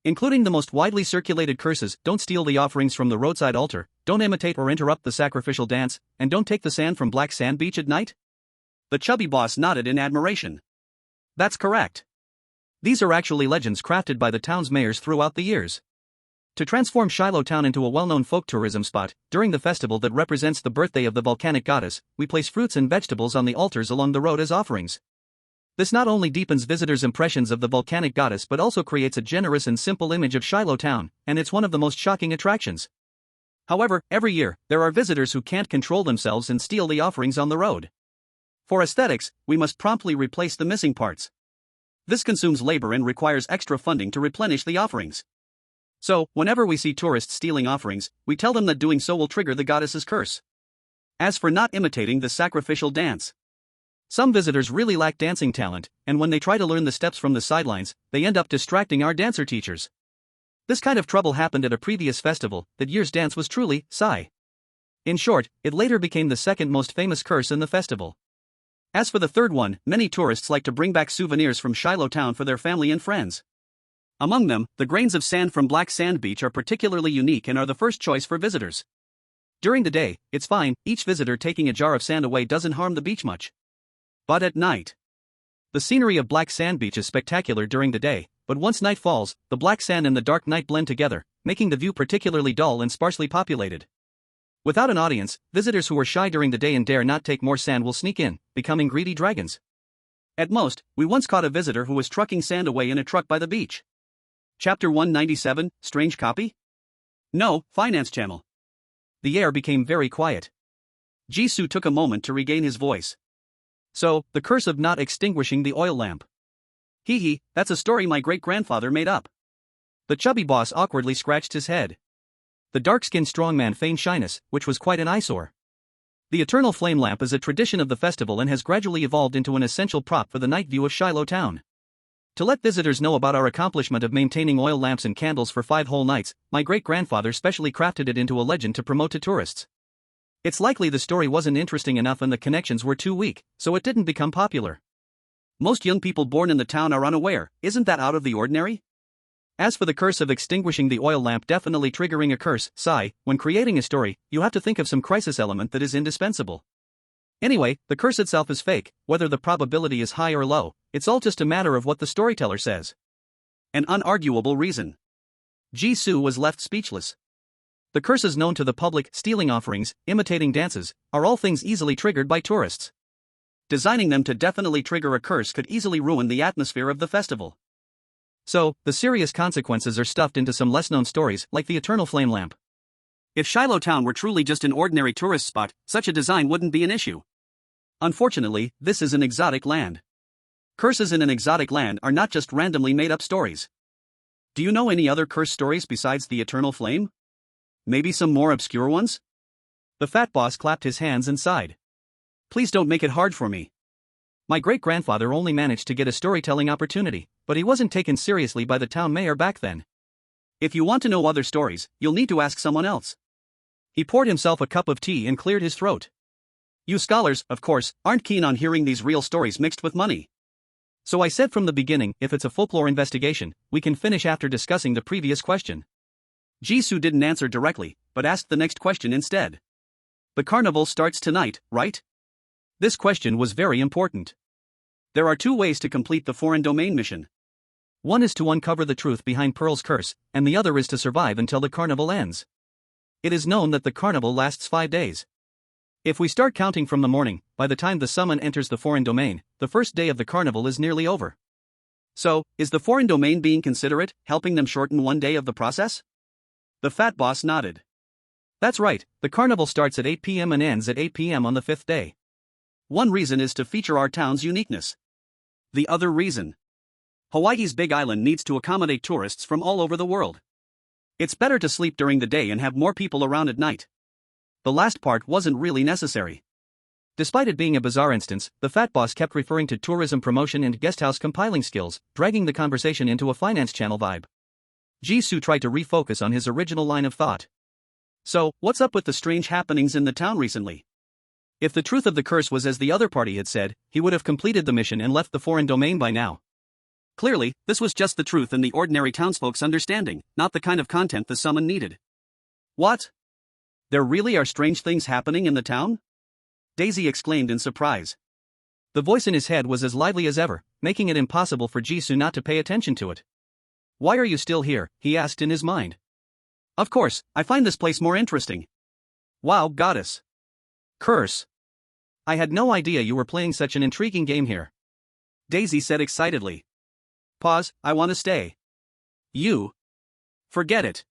Including the most widely circulated curses: don't steal the offerings from the roadside altar, don't imitate or interrupt the sacrificial dance, and don't take the sand from Black Sand Beach at night? The chubby boss nodded in admiration. That's correct. These are actually legends crafted by the town's mayors throughout the years. To transform Shiloh Town into a well-known folk tourism spot, during the festival that represents the birthday of the volcanic goddess, we place fruits and vegetables on the altars along the road as offerings. This not only deepens visitors' impressions of the volcanic goddess but also creates a generous and simple image of Shiloh Town, and it's one of the most shocking attractions. However, every year, there are visitors who can't control themselves and steal the offerings on the road. For aesthetics, we must promptly replace the missing parts. This consumes labor and requires extra funding to replenish the offerings. So, whenever we see tourists stealing offerings, we tell them that doing so will trigger the goddess's curse. As for not imitating the sacrificial dance, some visitors really lack dancing talent, and when they try to learn the steps from the sidelines, they end up distracting our dancer teachers. This kind of trouble happened at a previous festival. That year's dance was truly Psy. In short, it later became the second most famous curse in the festival. As for the third one, many tourists like to bring back souvenirs from Shiloh Town for their family and friends. Among them, the grains of sand from Black Sand Beach are particularly unique and are the first choice for visitors. During the day, it's fine, each visitor taking a jar of sand away doesn't harm the beach much. But at night, the scenery of Black Sand Beach is spectacular during the day, but once night falls, the black sand and the dark night blend together, making the view particularly dull and sparsely populated. Without an audience, visitors who are shy during the day and dare not take more sand will sneak in, becoming greedy dragons. At most, we once caught a visitor who was trucking sand away in a truck by the beach. Chapter 197, Strange Copy? No, Finance Channel. The air became very quiet. Jisoo took a moment to regain his voice. So, the curse of not extinguishing the oil lamp. Hee hee, that's a story my great-grandfather made up. The chubby boss awkwardly scratched his head. The dark-skinned strongman feigned shyness, which was quite an eyesore. The eternal flame lamp is a tradition of the festival and has gradually evolved into an essential prop for the night view of Shiloh Town. To let visitors know about our accomplishment of maintaining oil lamps and candles for 5 whole nights, my great-grandfather specially crafted it into a legend to promote to tourists. It's likely the story wasn't interesting enough and the connections were too weak, so it didn't become popular. Most young people born in the town are unaware. Isn't that out of the ordinary? As for the curse of extinguishing the oil lamp definitely triggering a curse, when creating a story, you have to think of some crisis element that is indispensable. Anyway, the curse itself is fake, whether the probability is high or low, it's all just a matter of what the storyteller says. An unarguable reason. Jisoo was left speechless. The curses known to the public, stealing offerings, imitating dances, are all things easily triggered by tourists. Designing them to definitely trigger a curse could easily ruin the atmosphere of the festival. So, the serious consequences are stuffed into some less-known stories, like the eternal flame lamp. If Shiloh Town were truly just an ordinary tourist spot, such a design wouldn't be an issue. Unfortunately, this is an exotic land. Curses in an exotic land are not just randomly made-up stories. Do you know any other curse stories besides the eternal flame? Maybe some more obscure ones? The fat boss clapped his hands and sighed. Please don't make it hard for me. My great-grandfather only managed to get a storytelling opportunity, but he wasn't taken seriously by the town mayor back then. If you want to know other stories, you'll need to ask someone else. He poured himself a cup of tea and cleared his throat. You scholars, of course, aren't keen on hearing these real stories mixed with money. So I said from the beginning, if it's a folklore investigation, we can finish after discussing the previous question. Jisoo didn't answer directly, but asked the next question instead. The carnival starts tonight, right? This question was very important. There are two ways to complete the foreign domain mission. One is to uncover the truth behind Pearl's curse, and the other is to survive until the carnival ends. It is known that the carnival lasts 5 days. If we start counting from the morning, by the time the summon enters the foreign domain, the first day of the carnival is nearly over. So, is the foreign domain being considerate, helping them shorten 1 day of the process? The fat boss nodded. That's right, the carnival starts at 8 p.m. and ends at 8 p.m. on the 5th day. One reason is to feature our town's uniqueness. The other reason: Hawaii's big island needs to accommodate tourists from all over the world. It's better to sleep during the day and have more people around at night. The last part wasn't really necessary. Despite it being a bizarre instance, the fat boss kept referring to tourism promotion and guesthouse compiling skills, dragging the conversation into a finance channel vibe. Jisoo tried to refocus on his original line of thought. So, what's up with the strange happenings in the town recently? If the truth of the curse was as the other party had said, he would have completed the mission and left the foreign domain by now. Clearly, this was just the truth in the ordinary townsfolk's understanding, not the kind of content the summon needed. What? There really are strange things happening in the town? Daisy exclaimed in surprise. The voice in his head was as lively as ever, making it impossible for Jisoo not to pay attention to it. Why are you still here? He asked in his mind. Of course, I find this place more interesting. Wow, goddess. Curse. I had no idea you were playing such an intriguing game here. Daisy said excitedly. Pause, I want to stay. You? Forget it.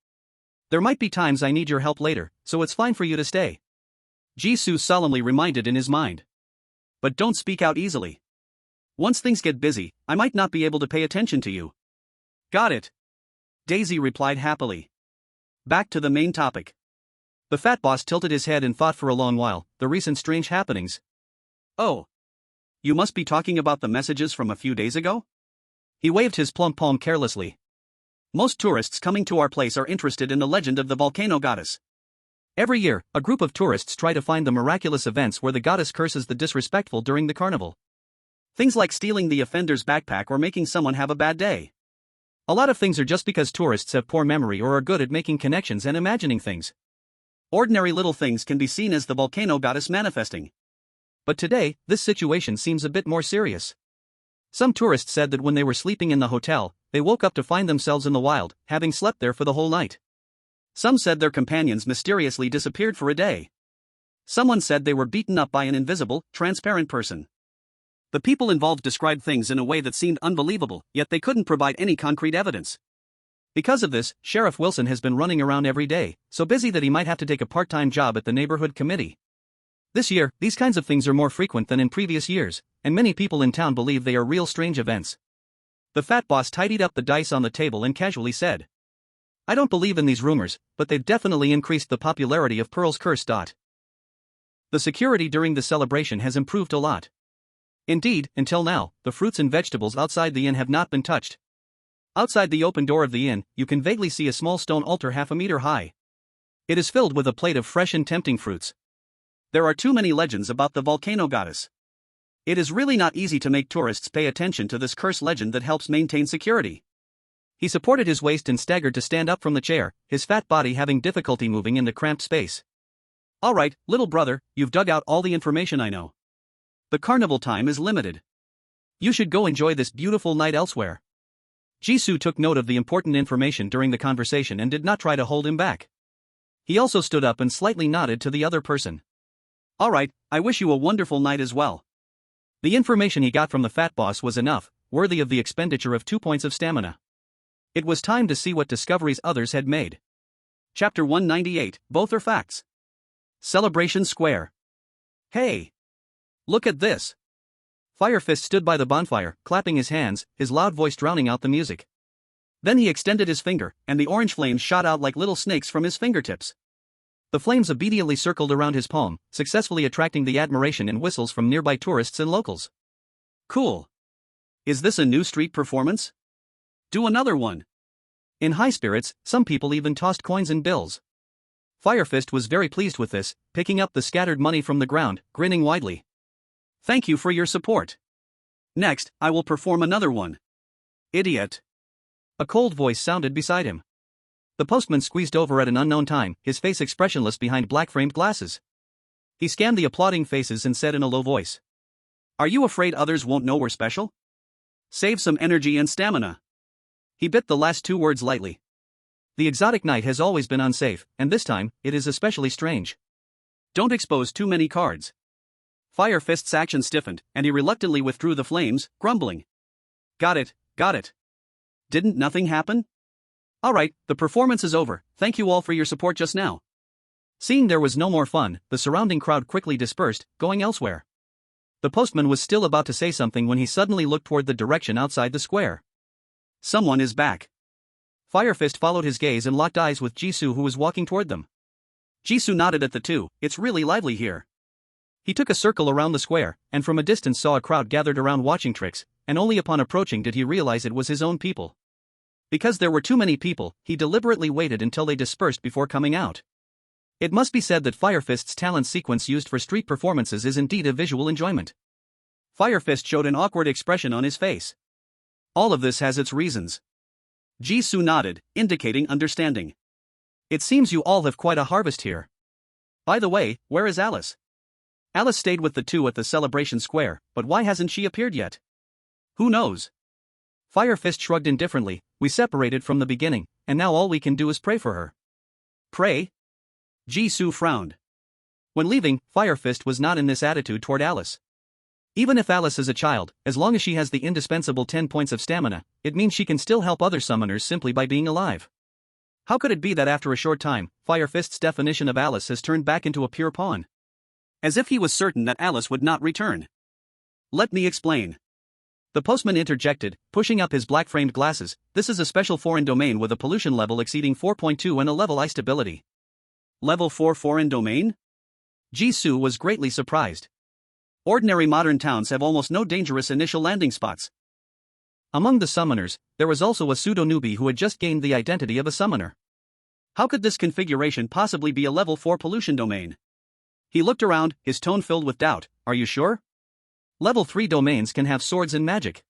There might be times I need your help later, so it's fine for you to stay. Jisoo solemnly reminded in his mind. But don't speak out easily. Once things get busy, I might not be able to pay attention to you. Got it. Daisy replied happily. Back to the main topic. The fat boss tilted his head and thought for a long while, the recent strange happenings. Oh. You must be talking about the messages from a few days ago? He waved his plump palm carelessly. Most tourists coming to our place are interested in the legend of the volcano goddess. Every year, a group of tourists try to find the miraculous events where the goddess curses the disrespectful during the carnival. Things like stealing the offender's backpack or making someone have a bad day. A lot of things are just because tourists have poor memory or are good at making connections and imagining things. Ordinary little things can be seen as the volcano goddess manifesting. But today, this situation seems a bit more serious. Some tourists said that when they were sleeping in the hotel, they woke up to find themselves in the wild, having slept there for the whole night. Some said their companions mysteriously disappeared for a day. Someone said they were beaten up by an invisible, transparent person. The people involved described things in a way that seemed unbelievable, yet they couldn't provide any concrete evidence. Because of this, Sheriff Wilson has been running around every day, so busy that he might have to take a part-time job at the neighborhood committee. This year, these kinds of things are more frequent than in previous years, and many people in town believe they are real strange events. The fat boss tidied up the dice on the table and casually said, I don't believe in these rumors, but they've definitely increased the popularity of Pearl's curse. The security during the celebration has improved a lot. Indeed, until now, the fruits and vegetables outside the inn have not been touched. Outside the open door of the inn, you can vaguely see a small stone altar half a meter high. It is filled with a plate of fresh and tempting fruits. There are too many legends about the volcano goddess. It is really not easy to make tourists pay attention to this curse legend that helps maintain security. He supported his waist and staggered to stand up from the chair, his fat body having difficulty moving in the cramped space. All right, little brother, you've dug out all the information I know. The carnival time is limited. You should go enjoy this beautiful night elsewhere. Jisoo took note of the important information during the conversation and did not try to hold him back. He also stood up and slightly nodded to the other person. All right, I wish you a wonderful night as well. The information he got from the fat boss was enough, worthy of the expenditure of 2 points of stamina. It was time to see what discoveries others had made. Chapter 198, Both Are Facts. Celebration Square. Hey! Look at this! Firefist stood by the bonfire, clapping his hands, his loud voice drowning out the music. Then he extended his finger, and the orange flames shot out like little snakes from his fingertips. The flames obediently circled around his palm, successfully attracting the admiration and whistles from nearby tourists and locals. Cool. Is this a new street performance? Do another one. In high spirits, some people even tossed coins and bills. Firefist was very pleased with this, picking up the scattered money from the ground, grinning widely. Thank you for your support. Next, I will perform another one. Idiot. A cold voice sounded beside him. The postman squeezed over at an unknown time, his face expressionless behind black-framed glasses. He scanned the applauding faces and said in a low voice. Are you afraid others won't know we're special? Save some energy and stamina. He bit the last two words lightly. The exotic night has always been unsafe, and this time, it is especially strange. Don't expose too many cards. Fire Fist's action stiffened, and he reluctantly withdrew the flames, grumbling. Got it, got it. Didn't nothing happen? Alright, the performance is over, thank you all for your support just now. Seeing there was no more fun, the surrounding crowd quickly dispersed, going elsewhere. The postman was still about to say something when he suddenly looked toward the direction outside the square. Someone is back. Fire Fist followed his gaze and locked eyes with Jisoo, who was walking toward them. Jisoo nodded at the two. It's really lively here. He took a circle around the square, and from a distance saw a crowd gathered around watching tricks, and only upon approaching did he realize it was his own people. Because there were too many people, he deliberately waited until they dispersed before coming out. It must be said that Fire Fist's talent sequence used for street performances is indeed a visual enjoyment. Fire Fist showed an awkward expression on his face. All of this has its reasons. Jisoo nodded, indicating understanding. It seems you all have quite a harvest here. By the way, where is Alice? Alice stayed with the two at the celebration square, but why hasn't she appeared yet? Who knows? Fire Fist shrugged indifferently. We separated from the beginning, and now all we can do is pray for her. Pray? Jisoo frowned. When leaving, Fire Fist was not in this attitude toward Alice. Even if Alice is a child, as long as she has the indispensable 10 points of stamina, it means she can still help other summoners simply by being alive. How could it be that after a short time, Fire Fist's definition of Alice has turned back into a pure pawn? As if he was certain that Alice would not return. Let me explain. The postman interjected, pushing up his black-framed glasses. This is a special foreign domain with a pollution level exceeding 4.2 and a level I stability. Level 4 foreign domain? Jisoo was greatly surprised. Ordinary modern towns have almost no dangerous initial landing spots. Among the summoners, there was also a pseudo-newbie who had just gained the identity of a summoner. How could this configuration possibly be a level 4 pollution domain? He looked around, his tone filled with doubt. Are you sure? Level 3 domains can have swords and magic.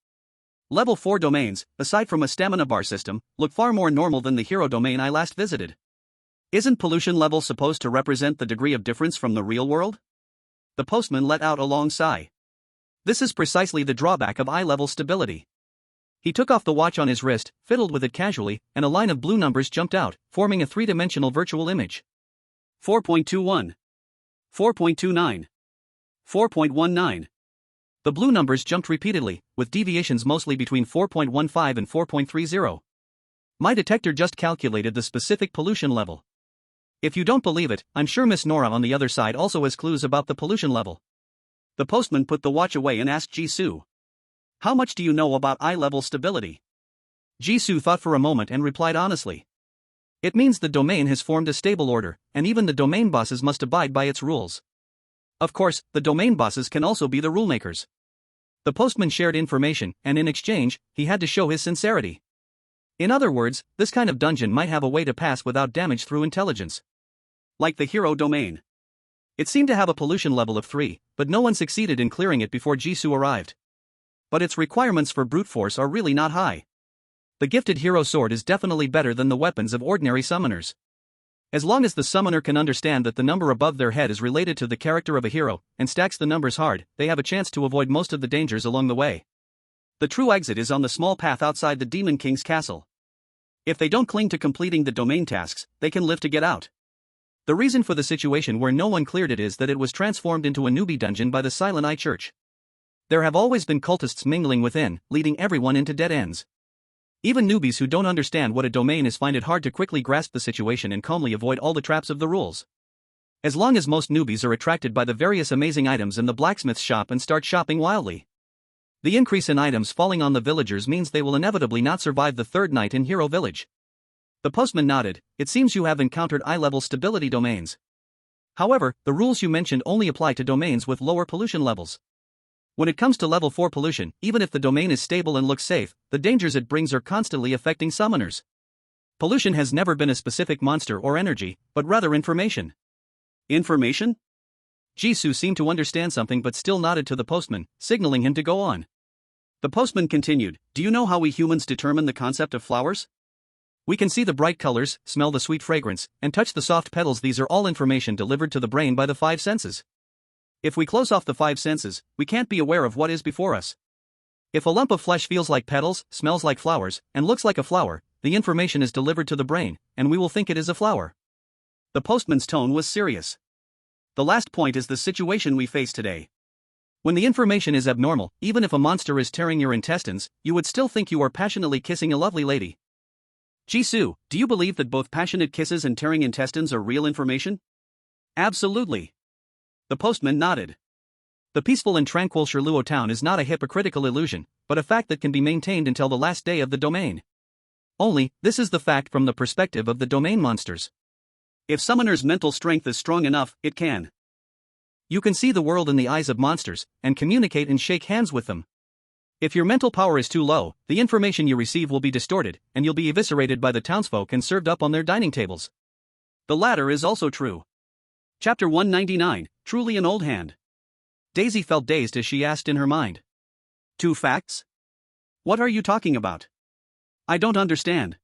Level 4 domains, aside from a stamina bar system, look far more normal than the hero domain I last visited. Isn't pollution level supposed to represent the degree of difference from the real world? The postman let out a long sigh. This is precisely the drawback of eye-level stability. He took off the watch on his wrist, fiddled with it casually, and a line of blue numbers jumped out, forming a three-dimensional virtual image. 4.21. 4.29. 4.19. The blue numbers jumped repeatedly, with deviations mostly between 4.15 and 4.30. My detector just calculated the specific pollution level. If you don't believe it, I'm sure Miss Nora on the other side also has clues about the pollution level. The postman put the watch away and asked Jisoo. How much do you know about eye-level stability? Jisoo thought for a moment and replied honestly. It means the domain has formed a stable order, and even the domain bosses must abide by its rules. Of course, the domain bosses can also be the rulemakers. The postman shared information, and in exchange, he had to show his sincerity. In other words, this kind of dungeon might have a way to pass without damage through intelligence. Like the hero domain. It seemed to have a pollution level of 3, but no one succeeded in clearing it before Jisoo arrived. But its requirements for brute force are really not high. The gifted hero sword is definitely better than the weapons of ordinary summoners. As long as the summoner can understand that the number above their head is related to the character of a hero, and stacks the numbers hard, they have a chance to avoid most of the dangers along the way. The true exit is on the small path outside the Demon King's castle. If they don't cling to completing the domain tasks, they can live to get out. The reason for the situation where no one cleared it is that it was transformed into a newbie dungeon by the Silent Eye Church. There have always been cultists mingling within, leading everyone into dead ends. Even newbies who don't understand what a domain is find it hard to quickly grasp the situation and calmly avoid all the traps of the rules. As long as most newbies are attracted by the various amazing items in the blacksmith's shop and start shopping wildly. The increase in items falling on the villagers means they will inevitably not survive the third night in Hero Village. The postman nodded. It seems you have encountered eye-level stability domains. However, the rules you mentioned only apply to domains with lower pollution levels. When it comes to level 4 pollution, even if the domain is stable and looks safe, the dangers it brings are constantly affecting summoners. Pollution has never been a specific monster or energy, but rather information. Information? Jisoo seemed to understand something but still nodded to the postman, signaling him to go on. The postman continued, do you know how we humans determine the concept of flowers? We can see the bright colors, smell the sweet fragrance, and touch the soft petals. These are all information delivered to the brain by the 5 senses. If we close off the five senses, we can't be aware of what is before us. If a lump of flesh feels like petals, smells like flowers, and looks like a flower, the information is delivered to the brain, and we will think it is a flower. The postman's tone was serious. The last point is the situation we face today. When the information is abnormal, even if a monster is tearing your intestines, you would still think you are passionately kissing a lovely lady. Jisoo, do you believe that both passionate kisses and tearing intestines are real information? Absolutely. The postman nodded. The peaceful and tranquil Shirluo town is not a hypocritical illusion, but a fact that can be maintained until the last day of the domain. Only, this is the fact from the perspective of the domain monsters. If summoner's mental strength is strong enough, it can. You can see the world in the eyes of monsters, and communicate and shake hands with them. If your mental power is too low, the information you receive will be distorted, and you'll be eviscerated by the townsfolk and served up on their dining tables. The latter is also true. Chapter 199, Truly an Old Hand. Daisy felt dazed as she asked in her mind. 2 facts? What are you talking about? I don't understand.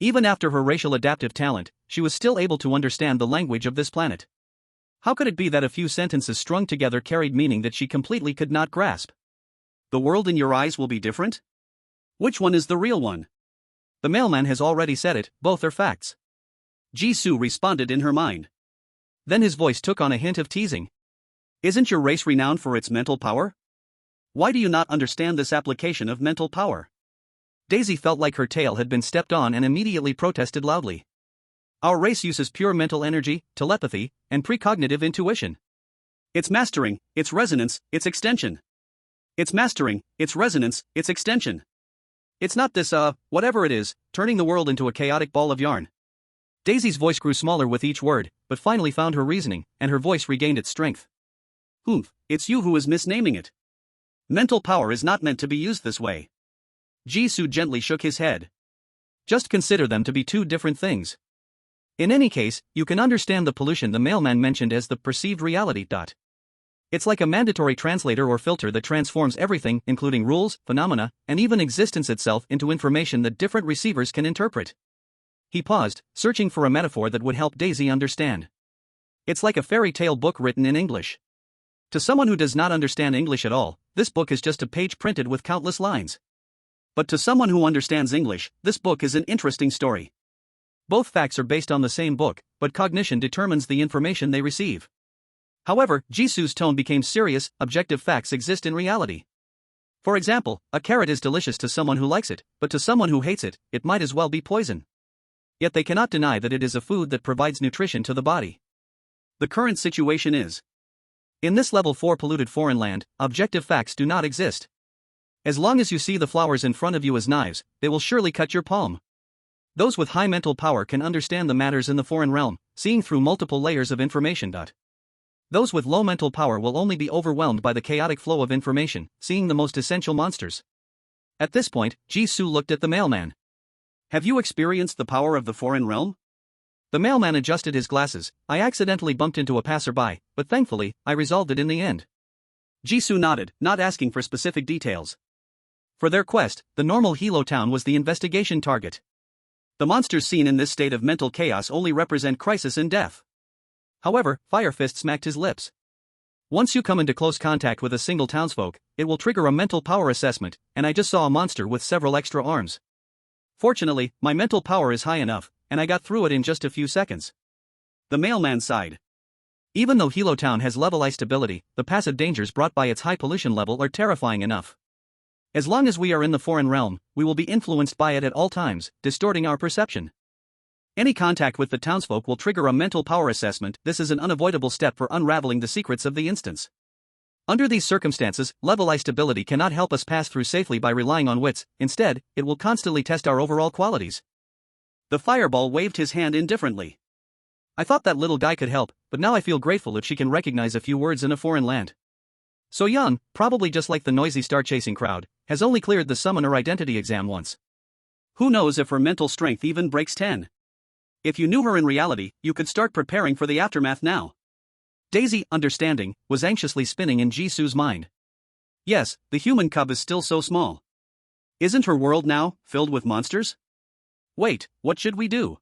Even after her racial adaptive talent, she was still able to understand the language of this planet. How could it be that a few sentences strung together carried meaning that she completely could not grasp? The world in your eyes will be different? Which one is the real one? The mailman has already said it, both are facts. Jisoo responded in her mind. Then his voice took on a hint of teasing. Isn't your race renowned for its mental power? Why do you not understand this application of mental power? Daisy felt like her tail had been stepped on and immediately protested loudly. Our race uses pure mental energy, telepathy, and precognitive intuition. It's mastering, its resonance, its extension. It's mastering, its resonance, its extension. It's not this, whatever it is, turning the world into a chaotic ball of yarn. Daisy's voice grew smaller with each word, but finally found her reasoning, and her voice regained its strength. It's you who is misnaming it. Mental power is not meant to be used this way. Jisoo gently shook his head. Just consider them to be two different things. In any case, you can understand the pollution the mailman mentioned as the perceived reality. It's like a mandatory translator or filter that transforms everything, including rules, phenomena, and even existence itself, into information that different receivers can interpret. He paused, searching for a metaphor that would help Daisy understand. It's like a fairy tale book written in English. To someone who does not understand English at all, this book is just a page printed with countless lines. But to someone who understands English, this book is an interesting story. Both facts are based on the same book, but cognition determines the information they receive. However, Jisoo's tone became serious. Objective facts exist in reality. For example, a carrot is delicious to someone who likes it, but to someone who hates it, it might as well be poison. Yet they cannot deny that it is a food that provides nutrition to the body. The current situation is: in this level 4 polluted foreign land, objective facts do not exist. As long as you see the flowers in front of you as knives, they will surely cut your palm. Those with high mental power can understand the matters in the foreign realm, seeing through multiple layers of information. Those with low mental power will only be overwhelmed by the chaotic flow of information, seeing the most essential monsters. At this point, Jisoo looked at the mailman. Have you experienced the power of the foreign realm? The mailman adjusted his glasses. I accidentally bumped into a passerby, but thankfully, I resolved it in the end. Jisoo nodded, not asking for specific details. For their quest, the normal Hilo town was the investigation target. The monsters seen in this state of mental chaos only represent crisis and death. However, Firefist smacked his lips. Once you come into close contact with a single townsfolk, it will trigger a mental power assessment, and I just saw a monster with several extra arms. Fortunately, my mental power is high enough, and I got through it in just a few seconds. The mailman sighed. Even though Hilo town has level I stability, the passive dangers brought by its high pollution level are terrifying enough. As long as we are in the foreign realm, we will be influenced by it at all times, distorting our perception. Any contact with the townsfolk will trigger a mental power assessment. This is an unavoidable step for unraveling the secrets of the instance. Under these circumstances, level I stability cannot help us pass through safely by relying on wits. Instead, it will constantly test our overall qualities. The fireball waved his hand indifferently. I thought that little guy could help, but now I feel grateful if she can recognize a few words in a foreign land. So young, probably just like the noisy star-chasing crowd, has only cleared the summoner identity exam once. Who knows if her mental strength even breaks 10? If you knew her in reality, you could start preparing for the aftermath now. Daisy, understanding, was anxiously spinning in Jisoo's mind. Yes, the human cub is still so small. Isn't her world now filled with monsters? Wait, what should we do?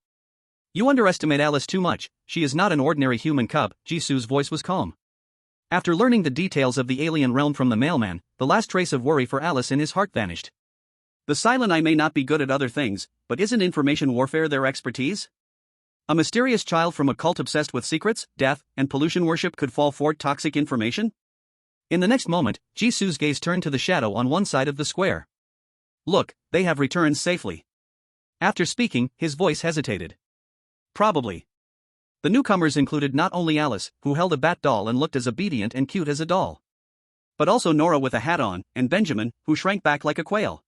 You underestimate Alice too much. She is not an ordinary human cub. Jisoo's voice was calm. After learning the details of the alien realm from the mailman, the last trace of worry for Alice in his heart vanished. The silent I may not be good at other things, but isn't information warfare their expertise? A mysterious child from a cult obsessed with secrets, death, and pollution worship could fall for toxic information? In the next moment, Jisoo's gaze turned to the shadow on one side of the square. Look, they have returned safely. After speaking, his voice hesitated. Probably. The newcomers included not only Alice, who held a bat doll and looked as obedient and cute as a doll, but also Nora with a hat on, and Benjamin, who shrank back like a quail.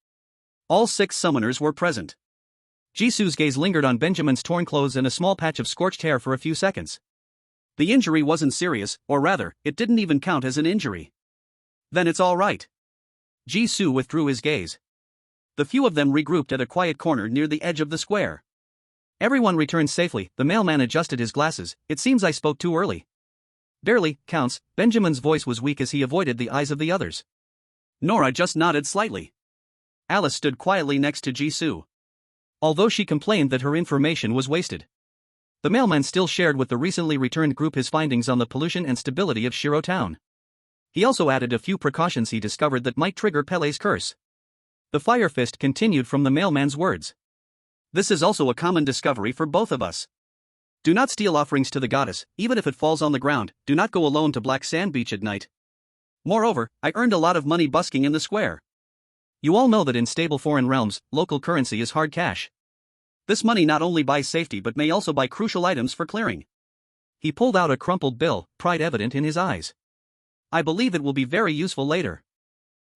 All 6 summoners were present. Jisoo's gaze lingered on Benjamin's torn clothes and a small patch of scorched hair for a few seconds. The injury wasn't serious, or rather, it didn't even count as an injury. Then it's all right. Jisoo withdrew his gaze. The few of them regrouped at a quiet corner near the edge of the square. Everyone returned safely. The mailman adjusted his glasses. It seems I spoke too early. Barely, Counts. Benjamin's voice was weak as he avoided the eyes of the others. Nora just nodded slightly. Alice stood quietly next to Jisoo. Although she complained that her information was wasted, the mailman still shared with the recently returned group his findings on the pollution and stability of Shiro Town. He also added a few precautions he discovered that might trigger Pele's curse. The fire fist continued from the mailman's words. This is also a common discovery for both of us. Do not steal offerings to the goddess, even if it falls on the ground. Do not go alone to Black Sand Beach at night. Moreover, I earned a lot of money busking in the square. You all know that in stable foreign realms, local currency is hard cash. This money not only buys safety but may also buy crucial items for clearing. He pulled out a crumpled bill, pride evident in his eyes. I believe it will be very useful later.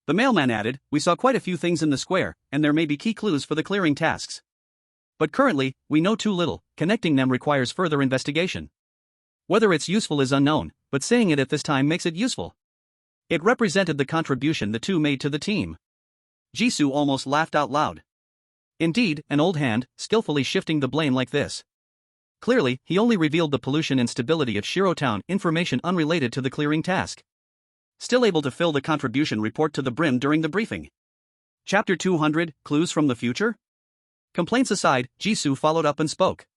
The mailman added, we saw quite a few things in the square, and there may be key clues for the clearing tasks. But currently, we know too little. Connecting them requires further investigation. Whether it's useful is unknown, but saying it at this time makes it useful. It represented the contribution the two made to the team. Jisoo almost laughed out loud. Indeed, an old hand, skillfully shifting the blame like this. Clearly, he only revealed the pollution and stability of Shiro Town, information unrelated to the clearing task. Still able to fill the contribution report to the brim during the briefing. Chapter 200, Clues from the Future? Complaints aside, Jisoo followed up and spoke.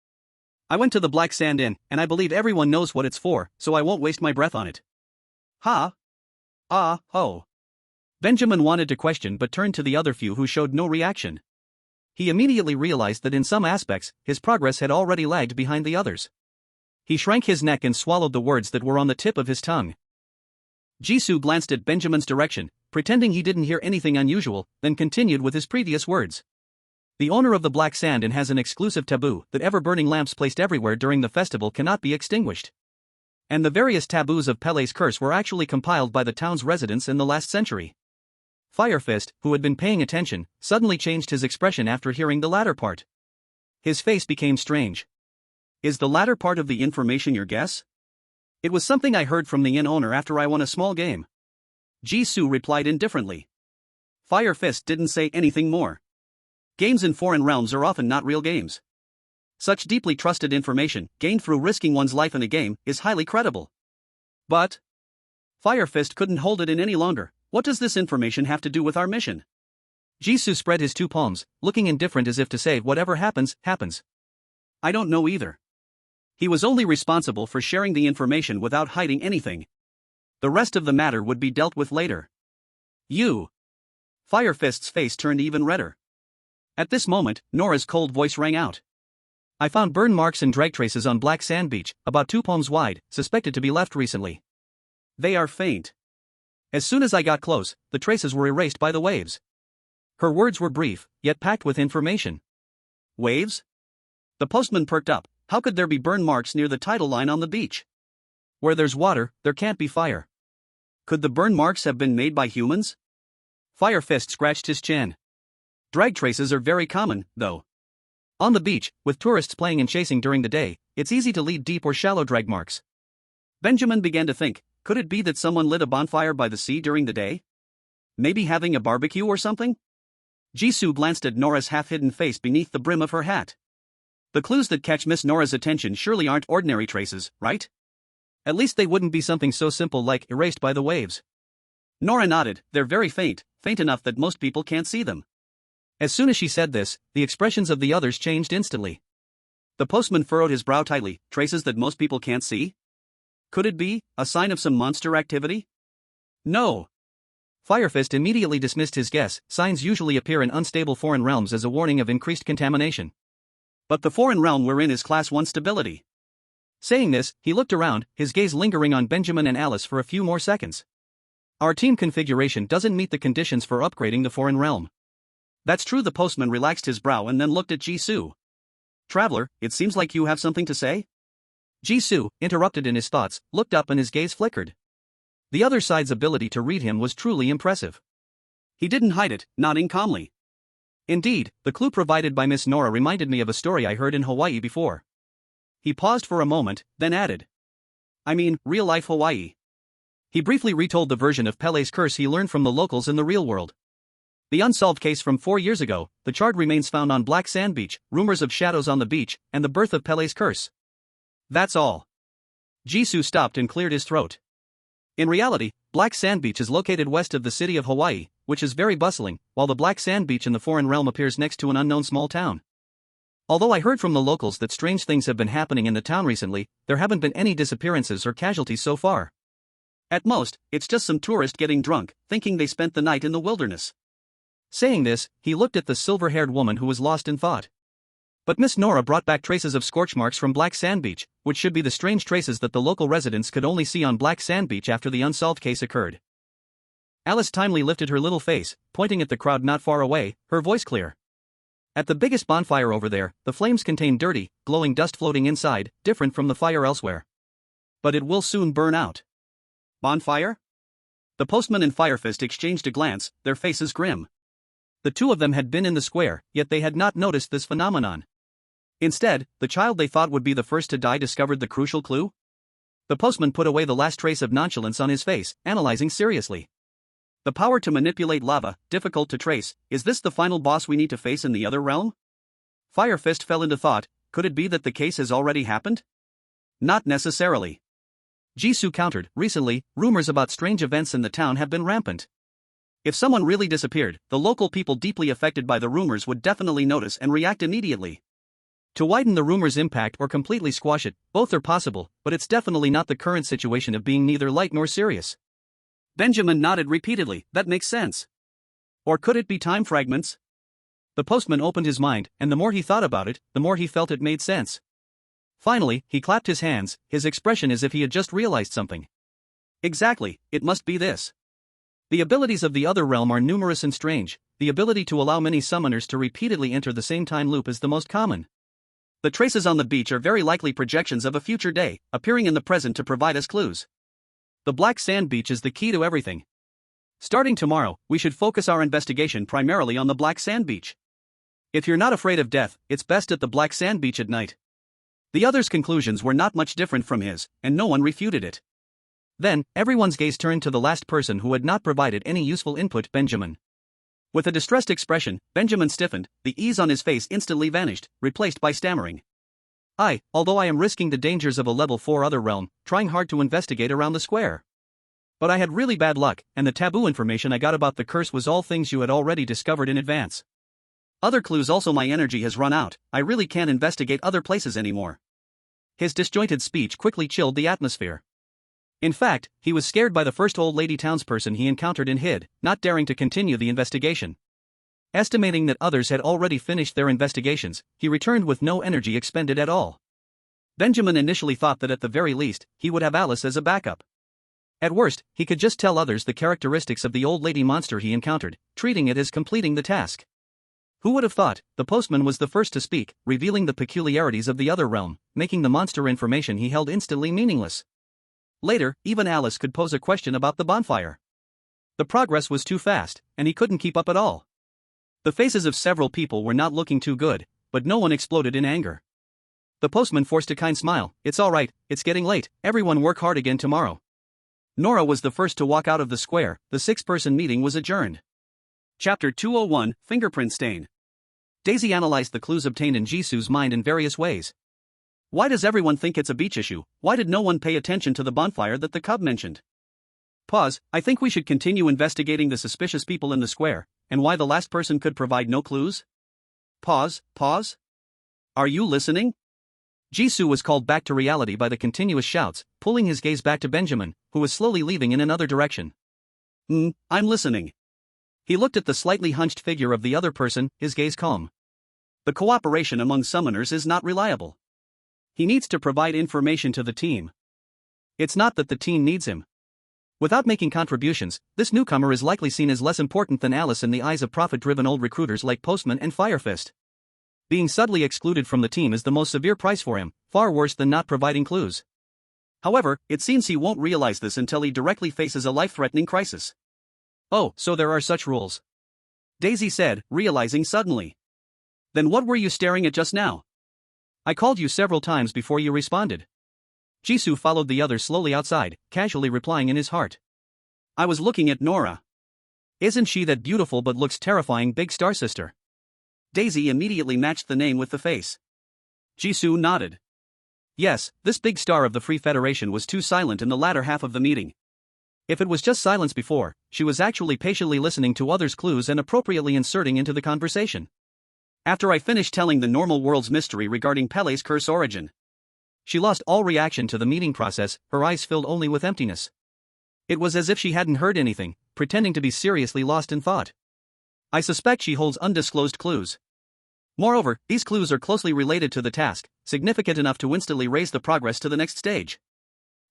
I went to the Black Sand Inn, and I believe everyone knows what it's for, so I won't waste my breath on it. Ha? Ah, ho. Benjamin wanted to question but turned to the other few who showed no reaction. He immediately realized that in some aspects, his progress had already lagged behind the others. He shrank his neck and swallowed the words that were on the tip of his tongue. Jisoo glanced at Benjamin's direction, pretending he didn't hear anything unusual, then continued with his previous words. The owner of the Black Sand Inn has an exclusive taboo that ever-burning lamps placed everywhere during the festival cannot be extinguished. And the various taboos of Pele's curse were actually compiled by the town's residents in the last century. Fire Fist, who had been paying attention, suddenly changed his expression after hearing the latter part. His face became strange. Is the latter part of the information your guess? It was something I heard from the inn owner after I won a small game. Jisoo replied indifferently. Fire Fist didn't say anything more. Games in foreign realms are often not real games. Such deeply trusted information, gained through risking one's life in a game, is highly credible. But Fire Fist couldn't hold it in any longer. What does this information have to do with our mission? Jisoo spread his two palms, looking indifferent as if to say whatever happens, happens. I don't know either. He was only responsible for sharing the information without hiding anything. The rest of the matter would be dealt with later. You. Fire Fist's face turned even redder. At this moment, Nora's cold voice rang out. I found burn marks and drag traces on Black Sand Beach, about 2 palms wide, suspected to be left recently. They are faint. As soon as I got close, the traces were erased by the waves. Her words were brief, yet packed with information. Waves? The postman perked up. How could there be burn marks near the tidal line on the beach? Where there's water, there can't be fire. Could the burn marks have been made by humans? Fire Fist scratched his chin. Drag traces are very common, though. On the beach, with tourists playing and chasing during the day, it's easy to leave deep or shallow drag marks. Benjamin began to think, could it be that someone lit a bonfire by the sea during the day? Maybe having a barbecue or something? Jisoo glanced at Nora's half-hidden face beneath the brim of her hat. The clues that catch Miss Nora's attention surely aren't ordinary traces, right? At least they wouldn't be something so simple like erased by the waves. Nora nodded. They're very faint, faint enough that most people can't see them. As soon as she said this, the expressions of the others changed instantly. The postman furrowed his brow tightly. Traces that most people can't see? Could it be a sign of some monster activity? No. Firefist immediately dismissed his guess. Signs usually appear in unstable foreign realms as a warning of increased contamination. But the foreign realm we're in is Class 1 stability. Saying this, he looked around, his gaze lingering on Benjamin and Alice for a few more seconds. Our team configuration doesn't meet the conditions for upgrading the foreign realm. That's true. The postman relaxed his brow and then looked at Jisoo. Traveler, it seems like you have something to say? Jisoo, interrupted in his thoughts, looked up and his gaze flickered. The other side's ability to read him was truly impressive. He didn't hide it, nodding calmly. Indeed, the clue provided by Miss Nora reminded me of a story I heard in Hawaii before. He paused for a moment, then added. I mean, real-life Hawaii. He briefly retold the version of Pele's curse he learned from the locals in the real world. The unsolved case from 4 years ago, the charred remains found on Black Sand Beach, rumors of shadows on the beach, and the birth of Pele's curse. That's all. Jisoo stopped and cleared his throat. In reality, Black Sand Beach is located west of the city of Hawaii, which is very bustling, while the Black Sand Beach in the foreign realm appears next to an unknown small town. Although I heard from the locals that strange things have been happening in the town recently, there haven't been any disappearances or casualties so far. At most, it's just some tourist getting drunk, thinking they spent the night in the wilderness. Saying this, he looked at the silver-haired woman who was lost in thought. But Miss Nora brought back traces of scorch marks from Black Sand Beach, which should be the strange traces that the local residents could only see on Black Sand Beach after the unsolved case occurred. Alice timely lifted her little face, pointing at the crowd not far away, her voice clear. At the biggest bonfire over there, the flames contain dirty, glowing dust floating inside, different from the fire elsewhere. But it will soon burn out. Bonfire? The postman and Firefist exchanged a glance, their faces grim. The two of them had been in the square, yet they had not noticed this phenomenon. Instead, the child they thought would be the first to die discovered the crucial clue. The postman put away the last trace of nonchalance on his face, analyzing seriously. The power to manipulate lava, difficult to trace. Is this the final boss we need to face in the other realm? Firefist fell into thought. Could it be that the case has already happened? Not necessarily. Jisoo countered. Recently, rumors about strange events in the town have been rampant. If someone really disappeared, the local people deeply affected by the rumors would definitely notice and react immediately. To widen the rumor's impact or completely squash it, both are possible, but it's definitely not the current situation of being neither light nor serious. Benjamin nodded repeatedly. That makes sense. Or could it be time fragments? The postman opened his mind, and the more he thought about it, the more he felt it made sense. Finally, he clapped his hands, his expression as if he had just realized something. Exactly, it must be this. The abilities of the other realm are numerous and strange. The ability to allow many summoners to repeatedly enter the same time loop is the most common. The traces on the beach are very likely projections of a future day, appearing in the present to provide us clues. The Black Sand Beach is the key to everything. Starting tomorrow, we should focus our investigation primarily on the Black Sand Beach. If you're not afraid of death, it's best at the Black Sand Beach at night. The other's conclusions were not much different from his, and no one refuted it. Then, everyone's gaze turned to the last person who had not provided any useful input, Benjamin. With a distressed expression, Benjamin stiffened, the ease on his face instantly vanished, replaced by stammering. Although I am risking the dangers of a level 4 other realm, trying hard to investigate around the square. But I had really bad luck, and the taboo information I got about the curse was all things you had already discovered in advance. Other clues also. My energy has run out, I really can't investigate other places anymore. His disjointed speech quickly chilled the atmosphere. In fact, he was scared by the first old lady townsperson he encountered and hid, not daring to continue the investigation. Estimating that others had already finished their investigations, he returned with no energy expended at all. Benjamin initially thought that at the very least, he would have Alice as a backup. At worst, he could just tell others the characteristics of the old lady monster he encountered, treating it as completing the task. Who would have thought? The postman was the first to speak, revealing the peculiarities of the other realm, making the monster information he held instantly meaningless. Later, even Alice could pose a question about the bonfire. The progress was too fast, and he couldn't keep up at all. The faces of several people were not looking too good, but no one exploded in anger. The postman forced a kind smile. It's all right, it's getting late, everyone work hard again tomorrow. Nora was the first to walk out of the square. The 6-person meeting was adjourned. Chapter 201, Fingerprint Stain. Daisy analyzed the clues obtained in Jisoo's mind in various ways. Why does everyone think it's a beach issue? Why did no one pay attention to the bonfire that the cub mentioned? Pause. I think we should continue investigating the suspicious people in the square, and why the last person could provide no clues. Pause. Are you listening? Jisoo was called back to reality by the continuous shouts, pulling his gaze back to Benjamin, who was slowly leaving in another direction. I'm listening. He looked at the slightly hunched figure of the other person, his gaze calm. The cooperation among summoners is not reliable. He needs to provide information to the team. It's not that the team needs him. Without making contributions, this newcomer is likely seen as less important than Alice in the eyes of profit-driven old recruiters like Postman and Firefist. Being suddenly excluded from the team is the most severe price for him, far worse than not providing clues. However, it seems he won't realize this until he directly faces a life-threatening crisis. Oh, so there are such rules. Daisy said, realizing suddenly. Then what were you staring at just now? I called you several times before you responded. Jisoo followed the others slowly outside, casually replying in his heart. I was looking at Nora. Isn't she that beautiful but looks terrifying big star sister? Daisy immediately matched the name with the face. Jisoo nodded. Yes, this big star of the Free Federation was too silent in the latter half of the meeting. If it was just silence before, she was actually patiently listening to others' clues and appropriately inserting into the conversation. After I finished telling the normal world's mystery regarding Pele's curse origin. She lost all reaction to the meeting process, her eyes filled only with emptiness. It was as if she hadn't heard anything, pretending to be seriously lost in thought. I suspect she holds undisclosed clues. Moreover, these clues are closely related to the task, significant enough to instantly raise the progress to the next stage.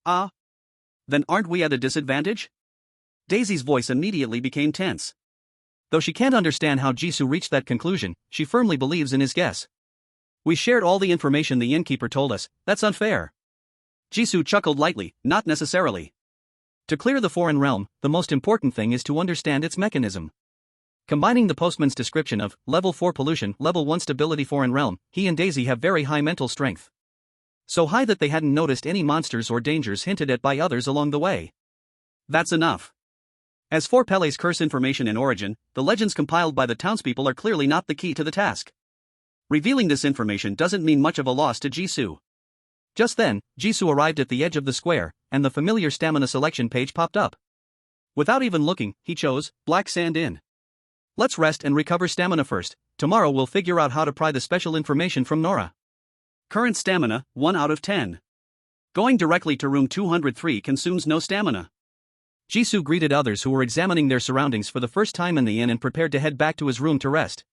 Then aren't we at a disadvantage? Daisy's voice immediately became tense. Though she can't understand how Jisoo reached that conclusion, she firmly believes in his guess. We shared all the information the innkeeper told us, that's unfair. Jisoo chuckled lightly, not necessarily. To clear the foreign realm, the most important thing is to understand its mechanism. Combining the postman's description of level 4 pollution, level 1 stability foreign realm, he and Daisy have very high mental strength. So high that they hadn't noticed any monsters or dangers hinted at by others along the way. That's enough. As for Pele's curse information and origin, the legends compiled by the townspeople are clearly not the key to the task. Revealing this information doesn't mean much of a loss to Jisoo. Just then, Jisoo arrived at the edge of the square, and the familiar stamina selection page popped up. Without even looking, he chose Black Sand Inn. Let's rest and recover stamina first. Tomorrow we'll figure out how to pry the special information from Nora. Current stamina, 1 out of 10. Going directly to room 203 consumes no stamina. Jisoo greeted others who were examining their surroundings for the first time in the inn and prepared to head back to his room to rest.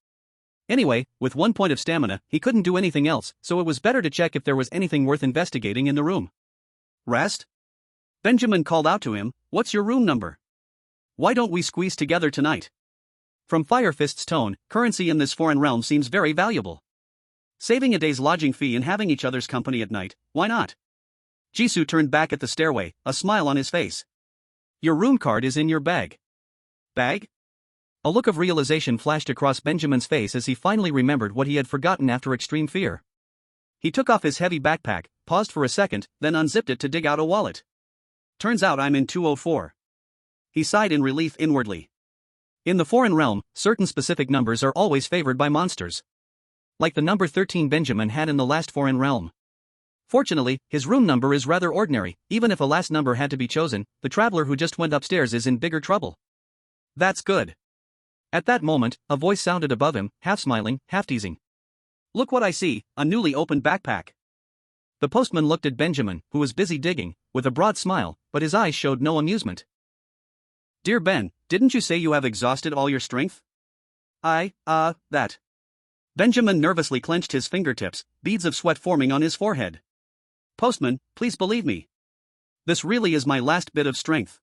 Anyway, with 1 point of stamina, he couldn't do anything else, so it was better to check if there was anything worth investigating in the room. Rest? Benjamin called out to him, what's your room number? Why don't we squeeze together tonight? From Firefist's tone, currency in this foreign realm seems very valuable. Saving a day's lodging fee and having each other's company at night, why not? Jisoo turned back at the stairway, a smile on his face. Your room card is in your bag. Bag? A look of realization flashed across Benjamin's face as he finally remembered what he had forgotten after extreme fear. He took off his heavy backpack, paused for a second, then unzipped it to dig out a wallet. Turns out I'm in 204. He sighed in relief inwardly. In the foreign realm, certain specific numbers are always favored by monsters. Like the number 13 Benjamin had in the last foreign realm. Fortunately, his room number is rather ordinary. Even if a last number had to be chosen, the traveler who just went upstairs is in bigger trouble. That's good. At that moment, a voice sounded above him, half smiling, half teasing. Look what I see, a newly opened backpack. The postman looked at Benjamin, who was busy digging, with a broad smile, but his eyes showed no amusement. Dear Ben, didn't you say you have exhausted all your strength? That. Benjamin nervously clenched his fingertips, beads of sweat forming on his forehead. Postman, please believe me. This really is my last bit of strength.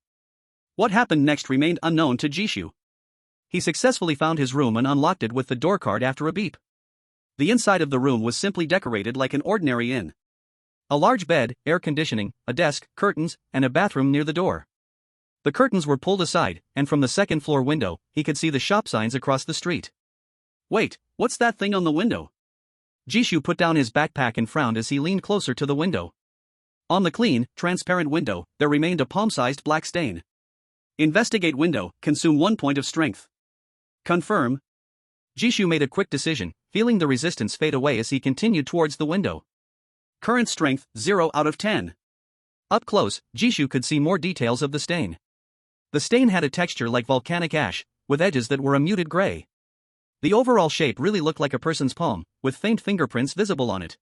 What happened next remained unknown to Jisoo. He successfully found his room and unlocked it with the door card after a beep. The inside of the room was simply decorated like an ordinary inn. A large bed, air conditioning, a desk, curtains, and a bathroom near the door. The curtains were pulled aside, and from the second-floor window, he could see the shop signs across the street. Wait, what's that thing on the window? Jisoo put down his backpack and frowned as he leaned closer to the window. On the clean, transparent window, there remained a palm-sized black stain. Investigate window, consume 1 point of strength. Confirm. Jisoo made a quick decision, feeling the resistance fade away as he continued towards the window. Current strength, 0 out of 10. Up close, Jisoo could see more details of the stain. The stain had a texture like volcanic ash, with edges that were a muted gray. The overall shape really looked like a person's palm, with faint fingerprints visible on it.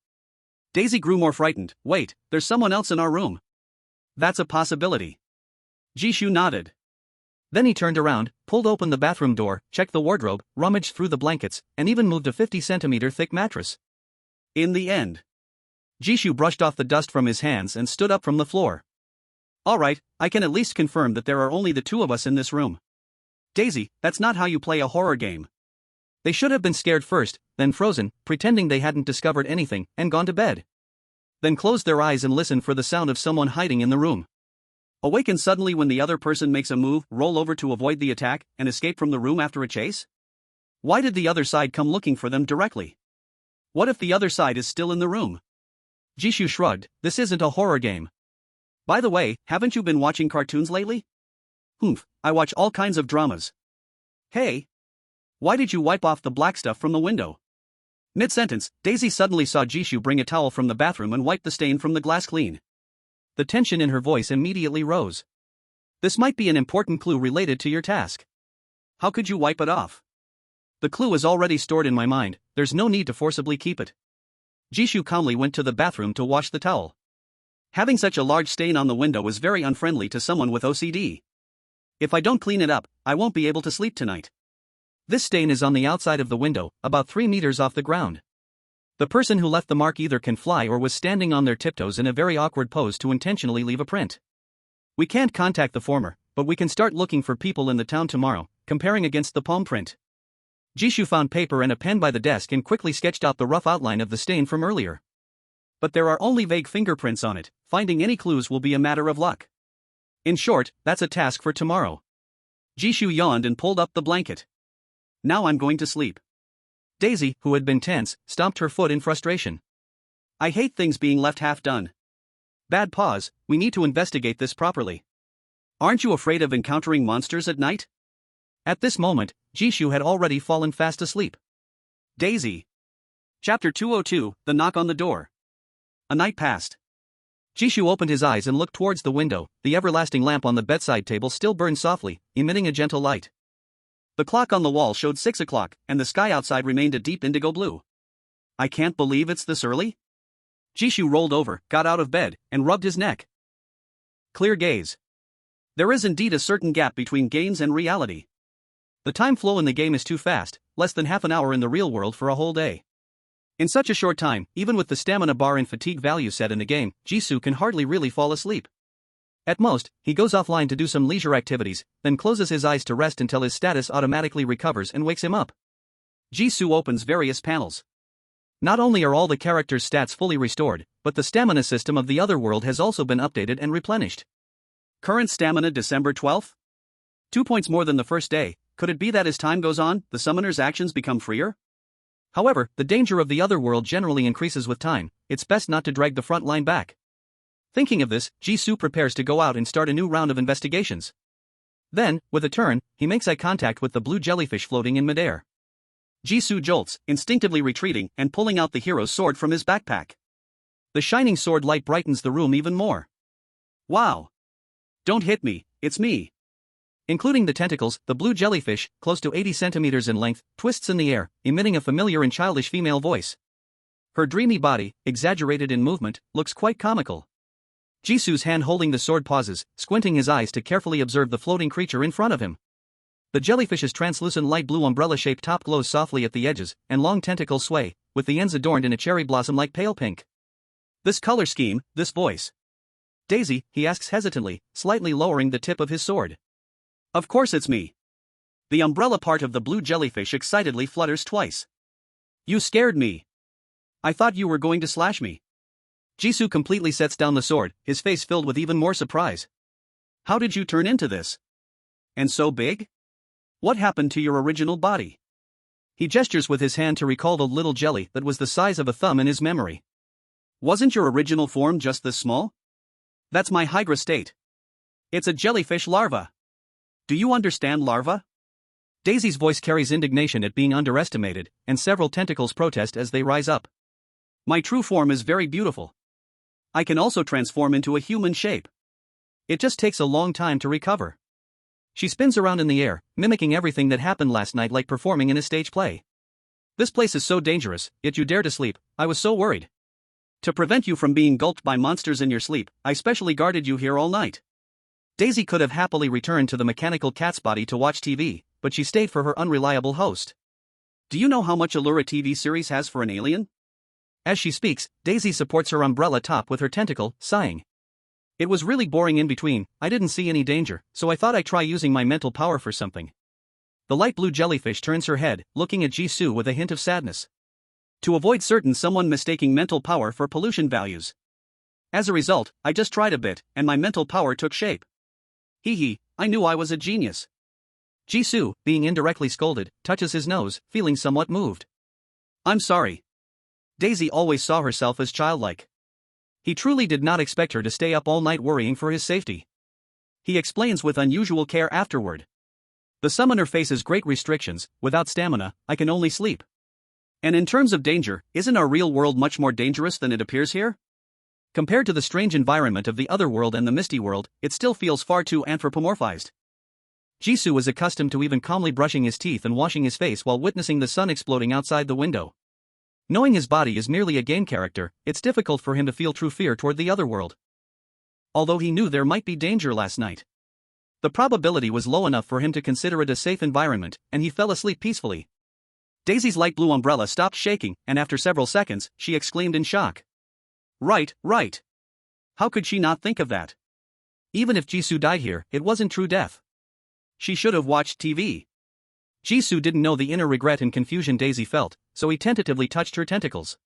Daisy grew more frightened. Wait, there's someone else in our room. That's a possibility. Jisoo nodded. Then he turned around, pulled open the bathroom door, checked the wardrobe, rummaged through the blankets, and even moved a 50-centimeter thick mattress. In the end, Jisoo brushed off the dust from his hands and stood up from the floor. Alright, I can at least confirm that there are only the two of us in this room. Daisy, that's not how you play a horror game. They should have been scared first, then frozen, pretending they hadn't discovered anything, and gone to bed. Then closed their eyes and listened for the sound of someone hiding in the room. Awaken suddenly when the other person makes a move, roll over to avoid the attack, and escape from the room after a chase? Why did the other side come looking for them directly? What if the other side is still in the room? Jisoo shrugged, this isn't a horror game. By the way, haven't you been watching cartoons lately? Humph, I watch all kinds of dramas. Hey! Why did you wipe off the black stuff from the window? Mid-sentence, Daisy suddenly saw Jisoo bring a towel from the bathroom and wipe the stain from the glass clean. The tension in her voice immediately rose. This might be an important clue related to your task. How could you wipe it off? The clue is already stored in my mind, there's no need to forcibly keep it. Jisoo calmly went to the bathroom to wash the towel. Having such a large stain on the window was very unfriendly to someone with OCD. If I don't clean it up, I won't be able to sleep tonight. This stain is on the outside of the window, about 3 meters off the ground. The person who left the mark either can fly or was standing on their tiptoes in a very awkward pose to intentionally leave a print. We can't contact the former, but we can start looking for people in the town tomorrow, comparing against the palm print. Jisoo found paper and a pen by the desk and quickly sketched out the rough outline of the stain from earlier. But there are only vague fingerprints on it, finding any clues will be a matter of luck. In short, that's a task for tomorrow. Jisoo yawned and pulled up the blanket. Now I'm going to sleep. Daisy, who had been tense, stomped her foot in frustration. I hate things being left half done. Bad pause, we need to investigate this properly. Aren't you afraid of encountering monsters at night? At this moment, Jisoo had already fallen fast asleep. Daisy. Chapter 202, The Knock on the Door. A night passed. Jisoo opened his eyes and looked towards the window, the everlasting lamp on the bedside table still burned softly, emitting a gentle light. The clock on the wall showed 6 o'clock, and the sky outside remained a deep indigo blue. I can't believe it's this early? Jisoo rolled over, got out of bed, and rubbed his neck. Clear gaze. There is indeed a certain gap between games and reality. The time flow in the game is too fast, less than half an hour in the real world for a whole day. In such a short time, even with the stamina bar and fatigue value set in the game, Jisoo can hardly really fall asleep. At most, he goes offline to do some leisure activities, then closes his eyes to rest until his status automatically recovers and wakes him up. Jisoo opens various panels. Not only are all the characters' stats fully restored, but the stamina system of the other world has also been updated and replenished. Current stamina December 12th? 2 points more than the first day. Could it be that as time goes on, the summoner's actions become freer? However, the danger of the other world generally increases with time, it's best not to drag the front line back. Thinking of this, Jisoo prepares to go out and start a new round of investigations. Then, with a turn, he makes eye contact with the blue jellyfish floating in midair. Jisoo jolts, instinctively retreating and pulling out the hero's sword from his backpack. The shining sword light brightens the room even more. Wow! Don't hit me, it's me. Including the tentacles, the blue jellyfish, close to 80 centimeters in length, twists in the air, emitting a familiar and childish female voice. Her dreamy body, exaggerated in movement, looks quite comical. Jisoo's hand holding the sword pauses, squinting his eyes to carefully observe the floating creature in front of him. The jellyfish's translucent light blue umbrella-shaped top glows softly at the edges, and long tentacles sway, with the ends adorned in a cherry blossom like pale pink. This color scheme, this voice. Daisy, he asks hesitantly, slightly lowering the tip of his sword. Of course it's me. The umbrella part of the blue jellyfish excitedly flutters twice. You scared me. I thought you were going to slash me. Jisoo completely sets down the sword, his face filled with even more surprise. How did you turn into this? And so big? What happened to your original body? He gestures with his hand to recall the little jelly that was the size of a thumb in his memory. Wasn't your original form just this small? That's my Hydra state. It's a jellyfish larva. Do you understand larva? Daisy's voice carries indignation at being underestimated, and several tentacles protest as they rise up. My true form is very beautiful. I can also transform into a human shape. It just takes a long time to recover. She spins around in the air, mimicking everything that happened last night like performing in a stage play. This place is so dangerous, yet you dare to sleep, I was so worried. To prevent you from being gulped by monsters in your sleep, I specially guarded you here all night. Daisy could have happily returned to the mechanical cat's body to watch TV, but she stayed for her unreliable host. Do you know how much allure a TV series has for an alien? As she speaks, Daisy supports her umbrella top with her tentacle, sighing. It was really boring in between, I didn't see any danger, so I thought I'd try using my mental power for something. The light blue jellyfish turns her head, looking at Jisoo with a hint of sadness. To avoid someone mistaking mental power for pollution values. As a result, I just tried a bit, and my mental power took shape. Hee hee, I knew I was a genius. Jisoo, being indirectly scolded, touches his nose, feeling somewhat moved. I'm sorry. Daisy always saw herself as childlike. He truly did not expect her to stay up all night worrying for his safety. He explains with unusual care afterward. The summoner faces great restrictions, without stamina, I can only sleep. And in terms of danger, isn't our real world much more dangerous than it appears here? Compared to the strange environment of the other world and the misty world, it still feels far too anthropomorphized. Jisoo is accustomed to even calmly brushing his teeth and washing his face while witnessing the sun exploding outside the window. Knowing his body is merely a game character, it's difficult for him to feel true fear toward the other world. Although he knew there might be danger last night. The probability was low enough for him to consider it a safe environment, and he fell asleep peacefully. Daisy's light blue umbrella stopped shaking, and after several seconds, she exclaimed in shock. Right. How could she not think of that? Even if Jisoo died here, it wasn't true death. She should have watched TV. Jisoo didn't know the inner regret and confusion Daisy felt, so he tentatively touched her tentacles.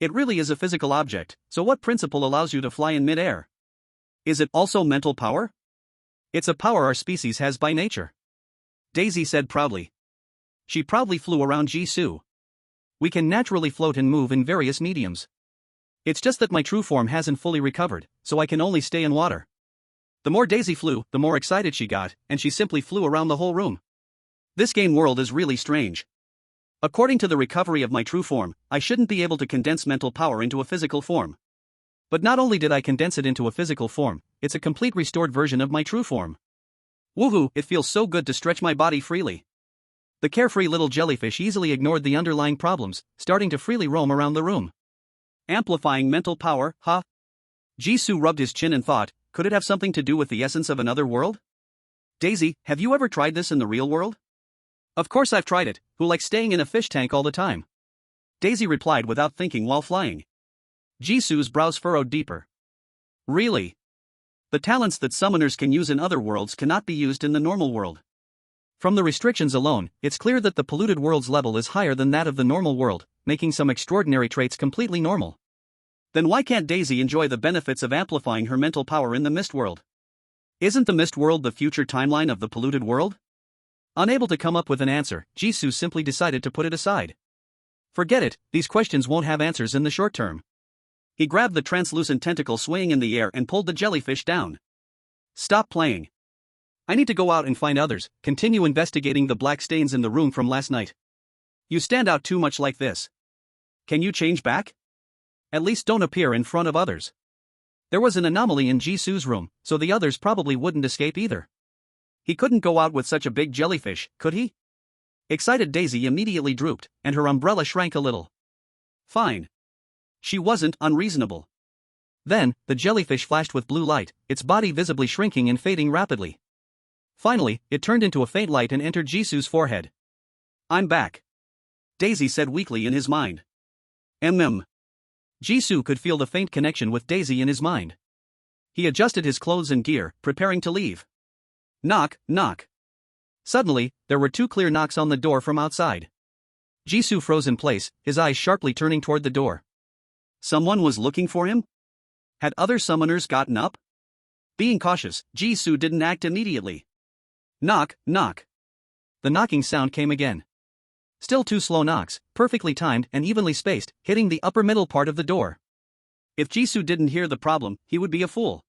It really is a physical object, so what principle allows you to fly in mid-air? Is it also mental power? It's a power our species has by nature. Daisy said proudly. She proudly flew around Jisoo. We can naturally float and move in various mediums. It's just that my true form hasn't fully recovered, so I can only stay in water. The more Daisy flew, the more excited she got, and she simply flew around the whole room. This game world is really strange. According to the recovery of my true form, I shouldn't be able to condense mental power into a physical form. But not only did I condense it into a physical form, it's a complete restored version of my true form. Woohoo, it feels so good to stretch my body freely. The carefree little jellyfish easily ignored the underlying problems, starting to freely roam around the room. Amplifying mental power, huh? Jisoo rubbed his chin and thought, could it have something to do with the essence of another world? Daisy, have you ever tried this in the real world? Of course I've tried it, who likes staying in a fish tank all the time? Daisy replied without thinking while flying. Jisoo's brows furrowed deeper. Really? The talents that summoners can use in other worlds cannot be used in the normal world. From the restrictions alone, it's clear that the polluted world's level is higher than that of the normal world, making some extraordinary traits completely normal. Then why can't Daisy enjoy the benefits of amplifying her mental power in the mist world? Isn't the mist world the future timeline of the polluted world? Unable to come up with an answer, Jisoo simply decided to put it aside. Forget it, these questions won't have answers in the short term. He grabbed the translucent tentacle swaying in the air and pulled the jellyfish down. Stop playing. I need to go out and find others, continue investigating the black stains in the room from last night. You stand out too much like this. Can you change back? At least don't appear in front of others. There was an anomaly in Jisoo's room, so the others probably wouldn't escape either. He couldn't go out with such a big jellyfish, could he? Excited Daisy immediately drooped, and her umbrella shrank a little. Fine. She wasn't unreasonable. Then, the jellyfish flashed with blue light, its body visibly shrinking and fading rapidly. Finally, it turned into a faint light and entered Jisoo's forehead. I'm back. Daisy said weakly in his mind. Jisoo could feel the faint connection with Daisy in his mind. He adjusted his clothes and gear, preparing to leave. Knock, knock. Suddenly, there were two clear knocks on the door from outside. Jisoo froze in place, his eyes sharply turning toward the door. Someone was looking for him? Had other summoners gotten up? Being cautious, Jisoo didn't act immediately. Knock, knock. The knocking sound came again. Still two slow knocks, perfectly timed and evenly spaced, hitting the upper middle part of the door. If Jisoo didn't hear the problem, he would be a fool.